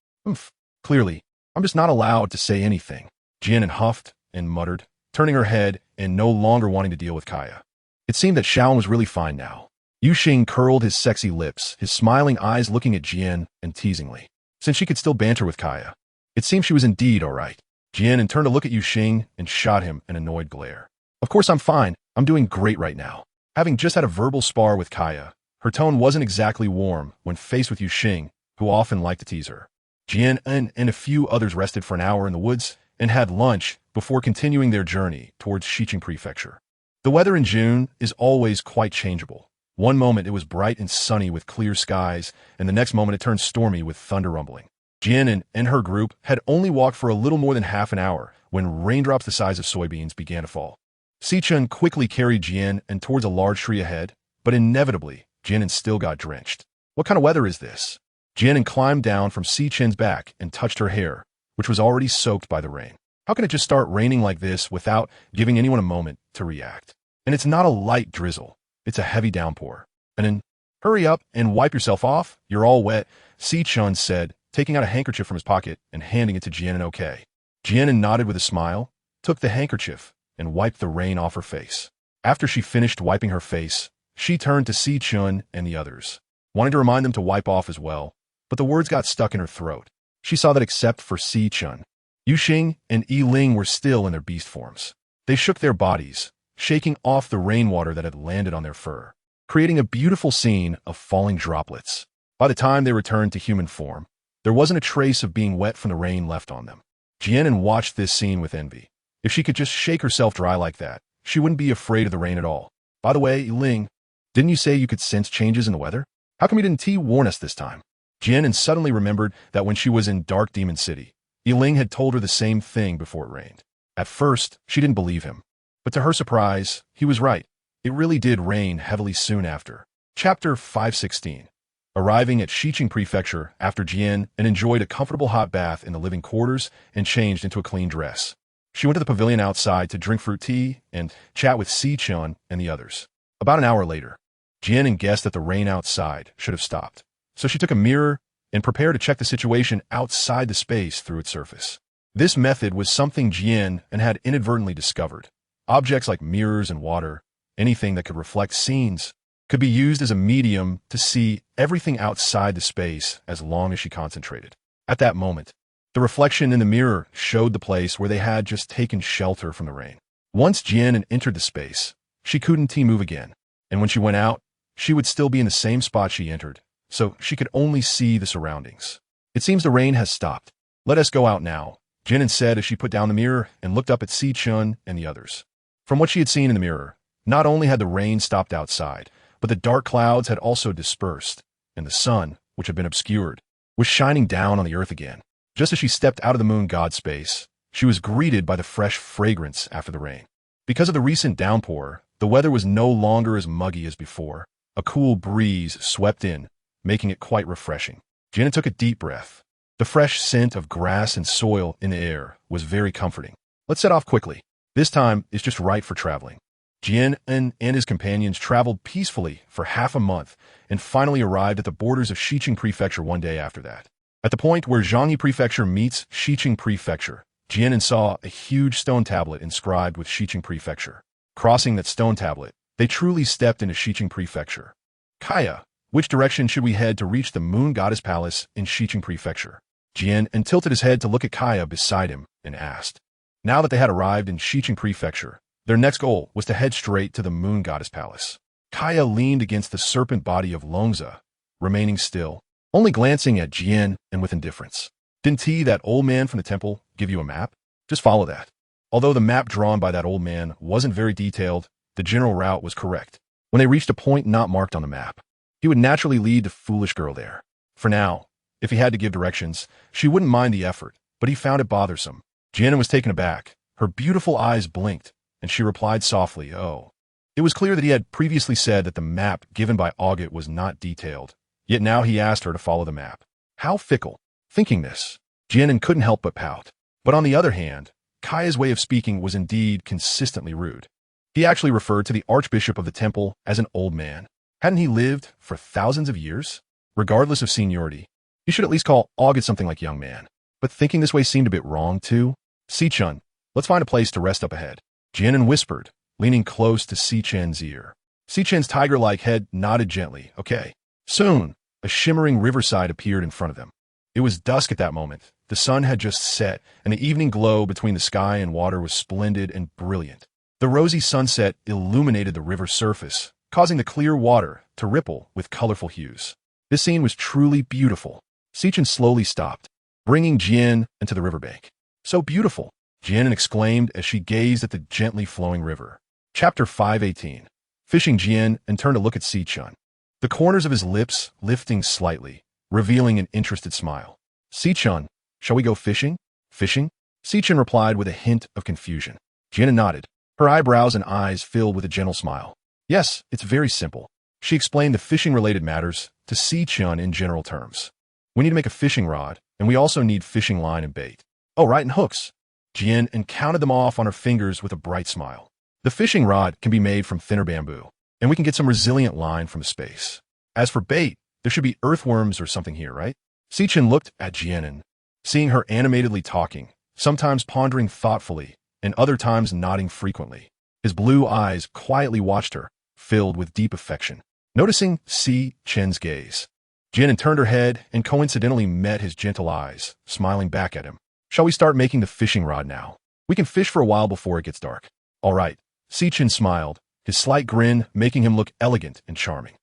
Clearly, I'm just not allowed to say anything. Jian An huffed and muttered, turning her head and no longer wanting to deal with Kaya. It seemed that Xiaoan was really fine now. Yuxing curled his sexy lips, his smiling eyes looking at Jian An teasingly. Since she could still banter with Kaya, it seemed she was indeed all right. Jian An turned to look at Yuxing and shot him an annoyed glare. "Of course I'm fine. I'm doing great right now." Having just had a verbal spar with Kaya, her tone wasn't exactly warm when faced with Yuxing, who often liked to tease her. Jian An and a few others rested for an hour in the woods and had lunch before continuing their journey towards Xiqing Prefecture. The weather in June is always quite changeable. One moment it was bright and sunny with clear skies, and the next moment it turned stormy with thunder rumbling. Jian An and her group had only walked for a little more than half an hour when raindrops the size of soybeans began to fall. Sichun quickly carried Jian An towards a large tree ahead, but inevitably, Jian An still got drenched. "What kind of weather is this?" Jian An climbed down from Sichun's back and touched her hair, which was already soaked by the rain. How can it just start raining like this without giving anyone a moment to react? And it's not a light drizzle, it's a heavy downpour. And then, "Hurry up and wipe yourself off, you're all wet," Sichun said, taking out a handkerchief from his pocket and handing it to Jian An. "Okay." Jian An nodded with a smile, took the handkerchief, and wiped the rain off her face. After she finished wiping her face, she turned to Sichun and the others, wanting to remind them to wipe off as well, but the words got stuck in her throat. She saw that except for Sichun, Yuxing and Yiling were still in their beast forms. They shook their bodies, shaking off the rainwater that had landed on their fur, creating a beautiful scene of falling droplets. By the time they returned to human form, there wasn't a trace of being wet from the rain left on them. Jian An watched this scene with envy. If she could just shake herself dry like that, she wouldn't be afraid of the rain at all. "By the way, Yiling, didn't you say you could sense changes in the weather? How come you didn't warn us this time?" Jian An suddenly remembered that when she was in Dark Demon City, Yiling had told her the same thing before it rained. At first, she didn't believe him. But to her surprise, he was right. It really did rain heavily soon after. Chapter 516. Arriving at Xiqing Prefecture after Jian An enjoyed a comfortable hot bath in the living quarters and changed into a clean dress. She went to the pavilion outside to drink fruit tea and chat with Sichun and the others. About an hour later, Jian An guessed that the rain outside should have stopped. So she took a mirror and prepared to check the situation outside the space through its surface. This method was something Jian An had inadvertently discovered. Objects like mirrors and water, anything that could reflect scenes, could be used as a medium to see everything outside the space as long as she concentrated. At that moment, the reflection in the mirror showed the place where they had just taken shelter from the rain. Once Jian An entered the space, she couldn't move again, and when she went out, she would still be in the same spot she entered, so she could only see the surroundings. It seems the rain has stopped. Let us go out now, Jian An said as she put down the mirror and looked up at Si-chun and the others. From what she had seen in the mirror, not only had the rain stopped outside, but the dark clouds had also dispersed, and the sun, which had been obscured, was shining down on the earth again. Just as she stepped out of the moon god's space, she was greeted by the fresh fragrance after the rain. Because of the recent downpour, the weather was no longer as muggy as before. A cool breeze swept in, making it quite refreshing. Jian An took a deep breath. The fresh scent of grass and soil in the air was very comforting. Let's set off quickly. This time is just right for traveling. Jian An and his companions traveled peacefully for half a month and finally arrived at the borders of Xiqing Prefecture one day after that. At the point where Zhangyi Prefecture meets Xiqing Prefecture, Jian An saw a huge stone tablet inscribed with Xiqing Prefecture. Crossing that stone tablet, they truly stepped into Xiqing Prefecture. Kaya, which direction should we head to reach the Moon Goddess Palace in Xiqing Prefecture? Jian An tilted his head to look at Kaya beside him and asked. Now that they had arrived in Xiqing Prefecture, their next goal was to head straight to the Moon Goddess Palace. Kaya leaned against the serpent body of Longza, remaining still, only glancing at Jian An with indifference. Didn't he, that old man from the temple, give you a map? Just follow that. Although the map drawn by that old man wasn't very detailed, the general route was correct. When they reached a point not marked on the map, he would naturally lead the foolish girl there. For now, if he had to give directions, she wouldn't mind the effort, but he found it bothersome. Jian An was taken aback. Her beautiful eyes blinked, and she replied softly, "Oh." It was clear that he had previously said that the map given by Augut was not detailed, yet now he asked her to follow the map. How fickle. Thinking this, Jian An couldn't help but pout. But on the other hand, Kaya's way of speaking was indeed consistently rude. He actually referred to the archbishop of the temple as an old man. Hadn't he lived for thousands of years? Regardless of seniority, he should at least call Augut something like young man. But thinking this way seemed a bit wrong, too. Si-chun, let's find a place to rest up ahead. Jian An whispered, leaning close to Si-chun's ear. Si-chun's tiger-like head nodded gently. Okay. Soon, a shimmering riverside appeared in front of them. It was dusk at that moment. The sun had just set, and the evening glow between the sky and water was splendid and brilliant. The rosy sunset illuminated the river's surface, causing the clear water to ripple with colorful hues. This scene was truly beautiful. Si-chun slowly stopped, bringing Jian An to the riverbank. So beautiful, Jian An exclaimed as she gazed at the gently flowing river. Chapter 518. Fishing. Jian An turned to look at Si-chun, the corners of his lips lifting slightly, revealing an interested smile. Si-chun, shall we go fishing? Fishing? Si-chun replied with a hint of confusion. Jian An nodded, her eyebrows and eyes filled with a gentle smile. Yes, it's very simple. She explained the fishing-related matters to Si-chun in general terms. We need to make a fishing rod, and we also need fishing line and bait. Oh, right, and hooks. Jian An counted them off on her fingers with a bright smile. The fishing rod can be made from thinner bamboo, and we can get some resilient line from space. As for bait, there should be earthworms or something here, right? Si-chun looked at Jian An, seeing her animatedly talking, sometimes pondering thoughtfully, and other times nodding frequently. His blue eyes quietly watched her, filled with deep affection. Noticing Si-chun's gaze, Jian An turned her head and coincidentally met his gentle eyes, smiling back at him. Shall we start making the fishing rod now? We can fish for a while before it gets dark. All right. Si-chun smiled, his slight grin making him look elegant and charming.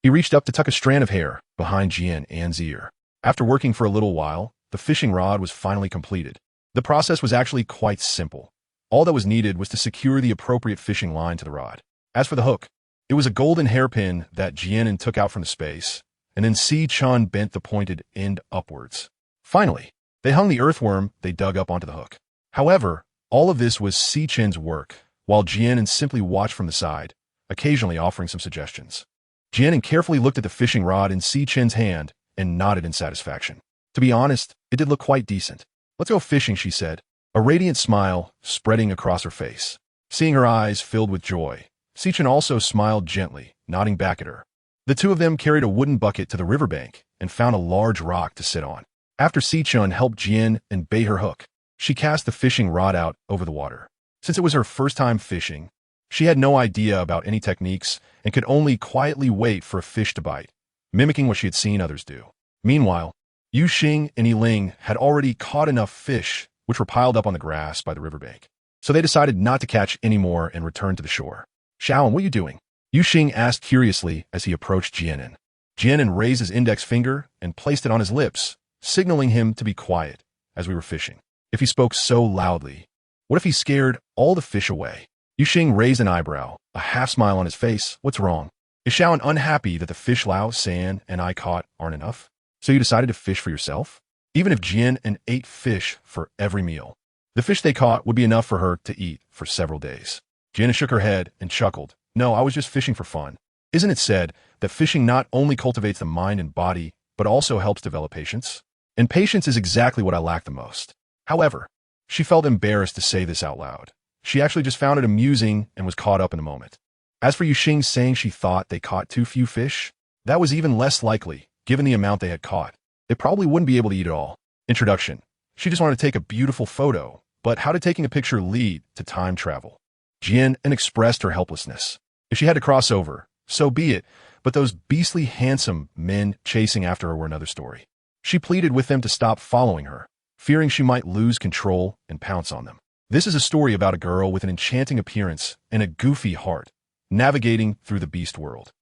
He reached up to tuck a strand of hair behind Jian An's ear. After working for a little while, the fishing rod was finally completed. The process was actually quite simple. All that was needed was to secure the appropriate fishing line to the rod. As for the hook, it was a golden hairpin that Jian An took out from the space, and then Si-chun bent the pointed end upwards. Finally, they hung the earthworm they dug up onto the hook. However, all of this was Si-chun's work, while Jian An simply watched from the side, occasionally offering some suggestions. Jian An carefully looked at the fishing rod in Si-chun's hand and nodded in satisfaction. To be honest, it did look quite decent. Let's go fishing, she said, a radiant smile spreading across her face. Seeing her eyes filled with joy, Si-chun also smiled gently, nodding back at her. The two of them carried a wooden bucket to the riverbank and found a large rock to sit on. After Si-chun helped Jian An bait her hook, she cast the fishing rod out over the water. Since it was her first time fishing, she had no idea about any techniques and could only quietly wait for a fish to bite, mimicking what she had seen others do. Meanwhile, Yu Xing and Yiling had already caught enough fish, which were piled up on the grass by the riverbank. So they decided not to catch any more and returned to the shore. Xiaoan, what are you doing? Yu Xing asked curiously as he approached Jian An. Jian An raised his index finger and placed it on his lips, signaling him to be quiet as we were fishing. If he spoke so loudly, what if he scared all the fish away? Yu Xing raised an eyebrow, a half-smile on his face. What's wrong? Is Xiaoan unhappy that the fish Lao, Sand, and I caught aren't enough? So you decided to fish for yourself? Even if Jian An ate fish for every meal, the fish they caught would be enough for her to eat for several days. Jian An shook her head and chuckled. No, I was just fishing for fun. Isn't it said that fishing not only cultivates the mind and body, but also helps develop patience? And patience is exactly what I lack the most. However, she felt embarrassed to say this out loud. She actually just found it amusing and was caught up in the moment. As for Yu Xing saying she thought they caught too few fish, that was even less likely, given the amount they had caught. They probably wouldn't be able to eat it all. Introduction. She just wanted to take a beautiful photo, but how did taking a picture lead to time travel? Jian An expressed her helplessness. If she had to cross over, so be it, but those beastly handsome men chasing after her were another story. She pleaded with them to stop following her, fearing she might lose control and pounce on them. This is a story about a girl with an enchanting appearance and a goofy heart, navigating through the beast world.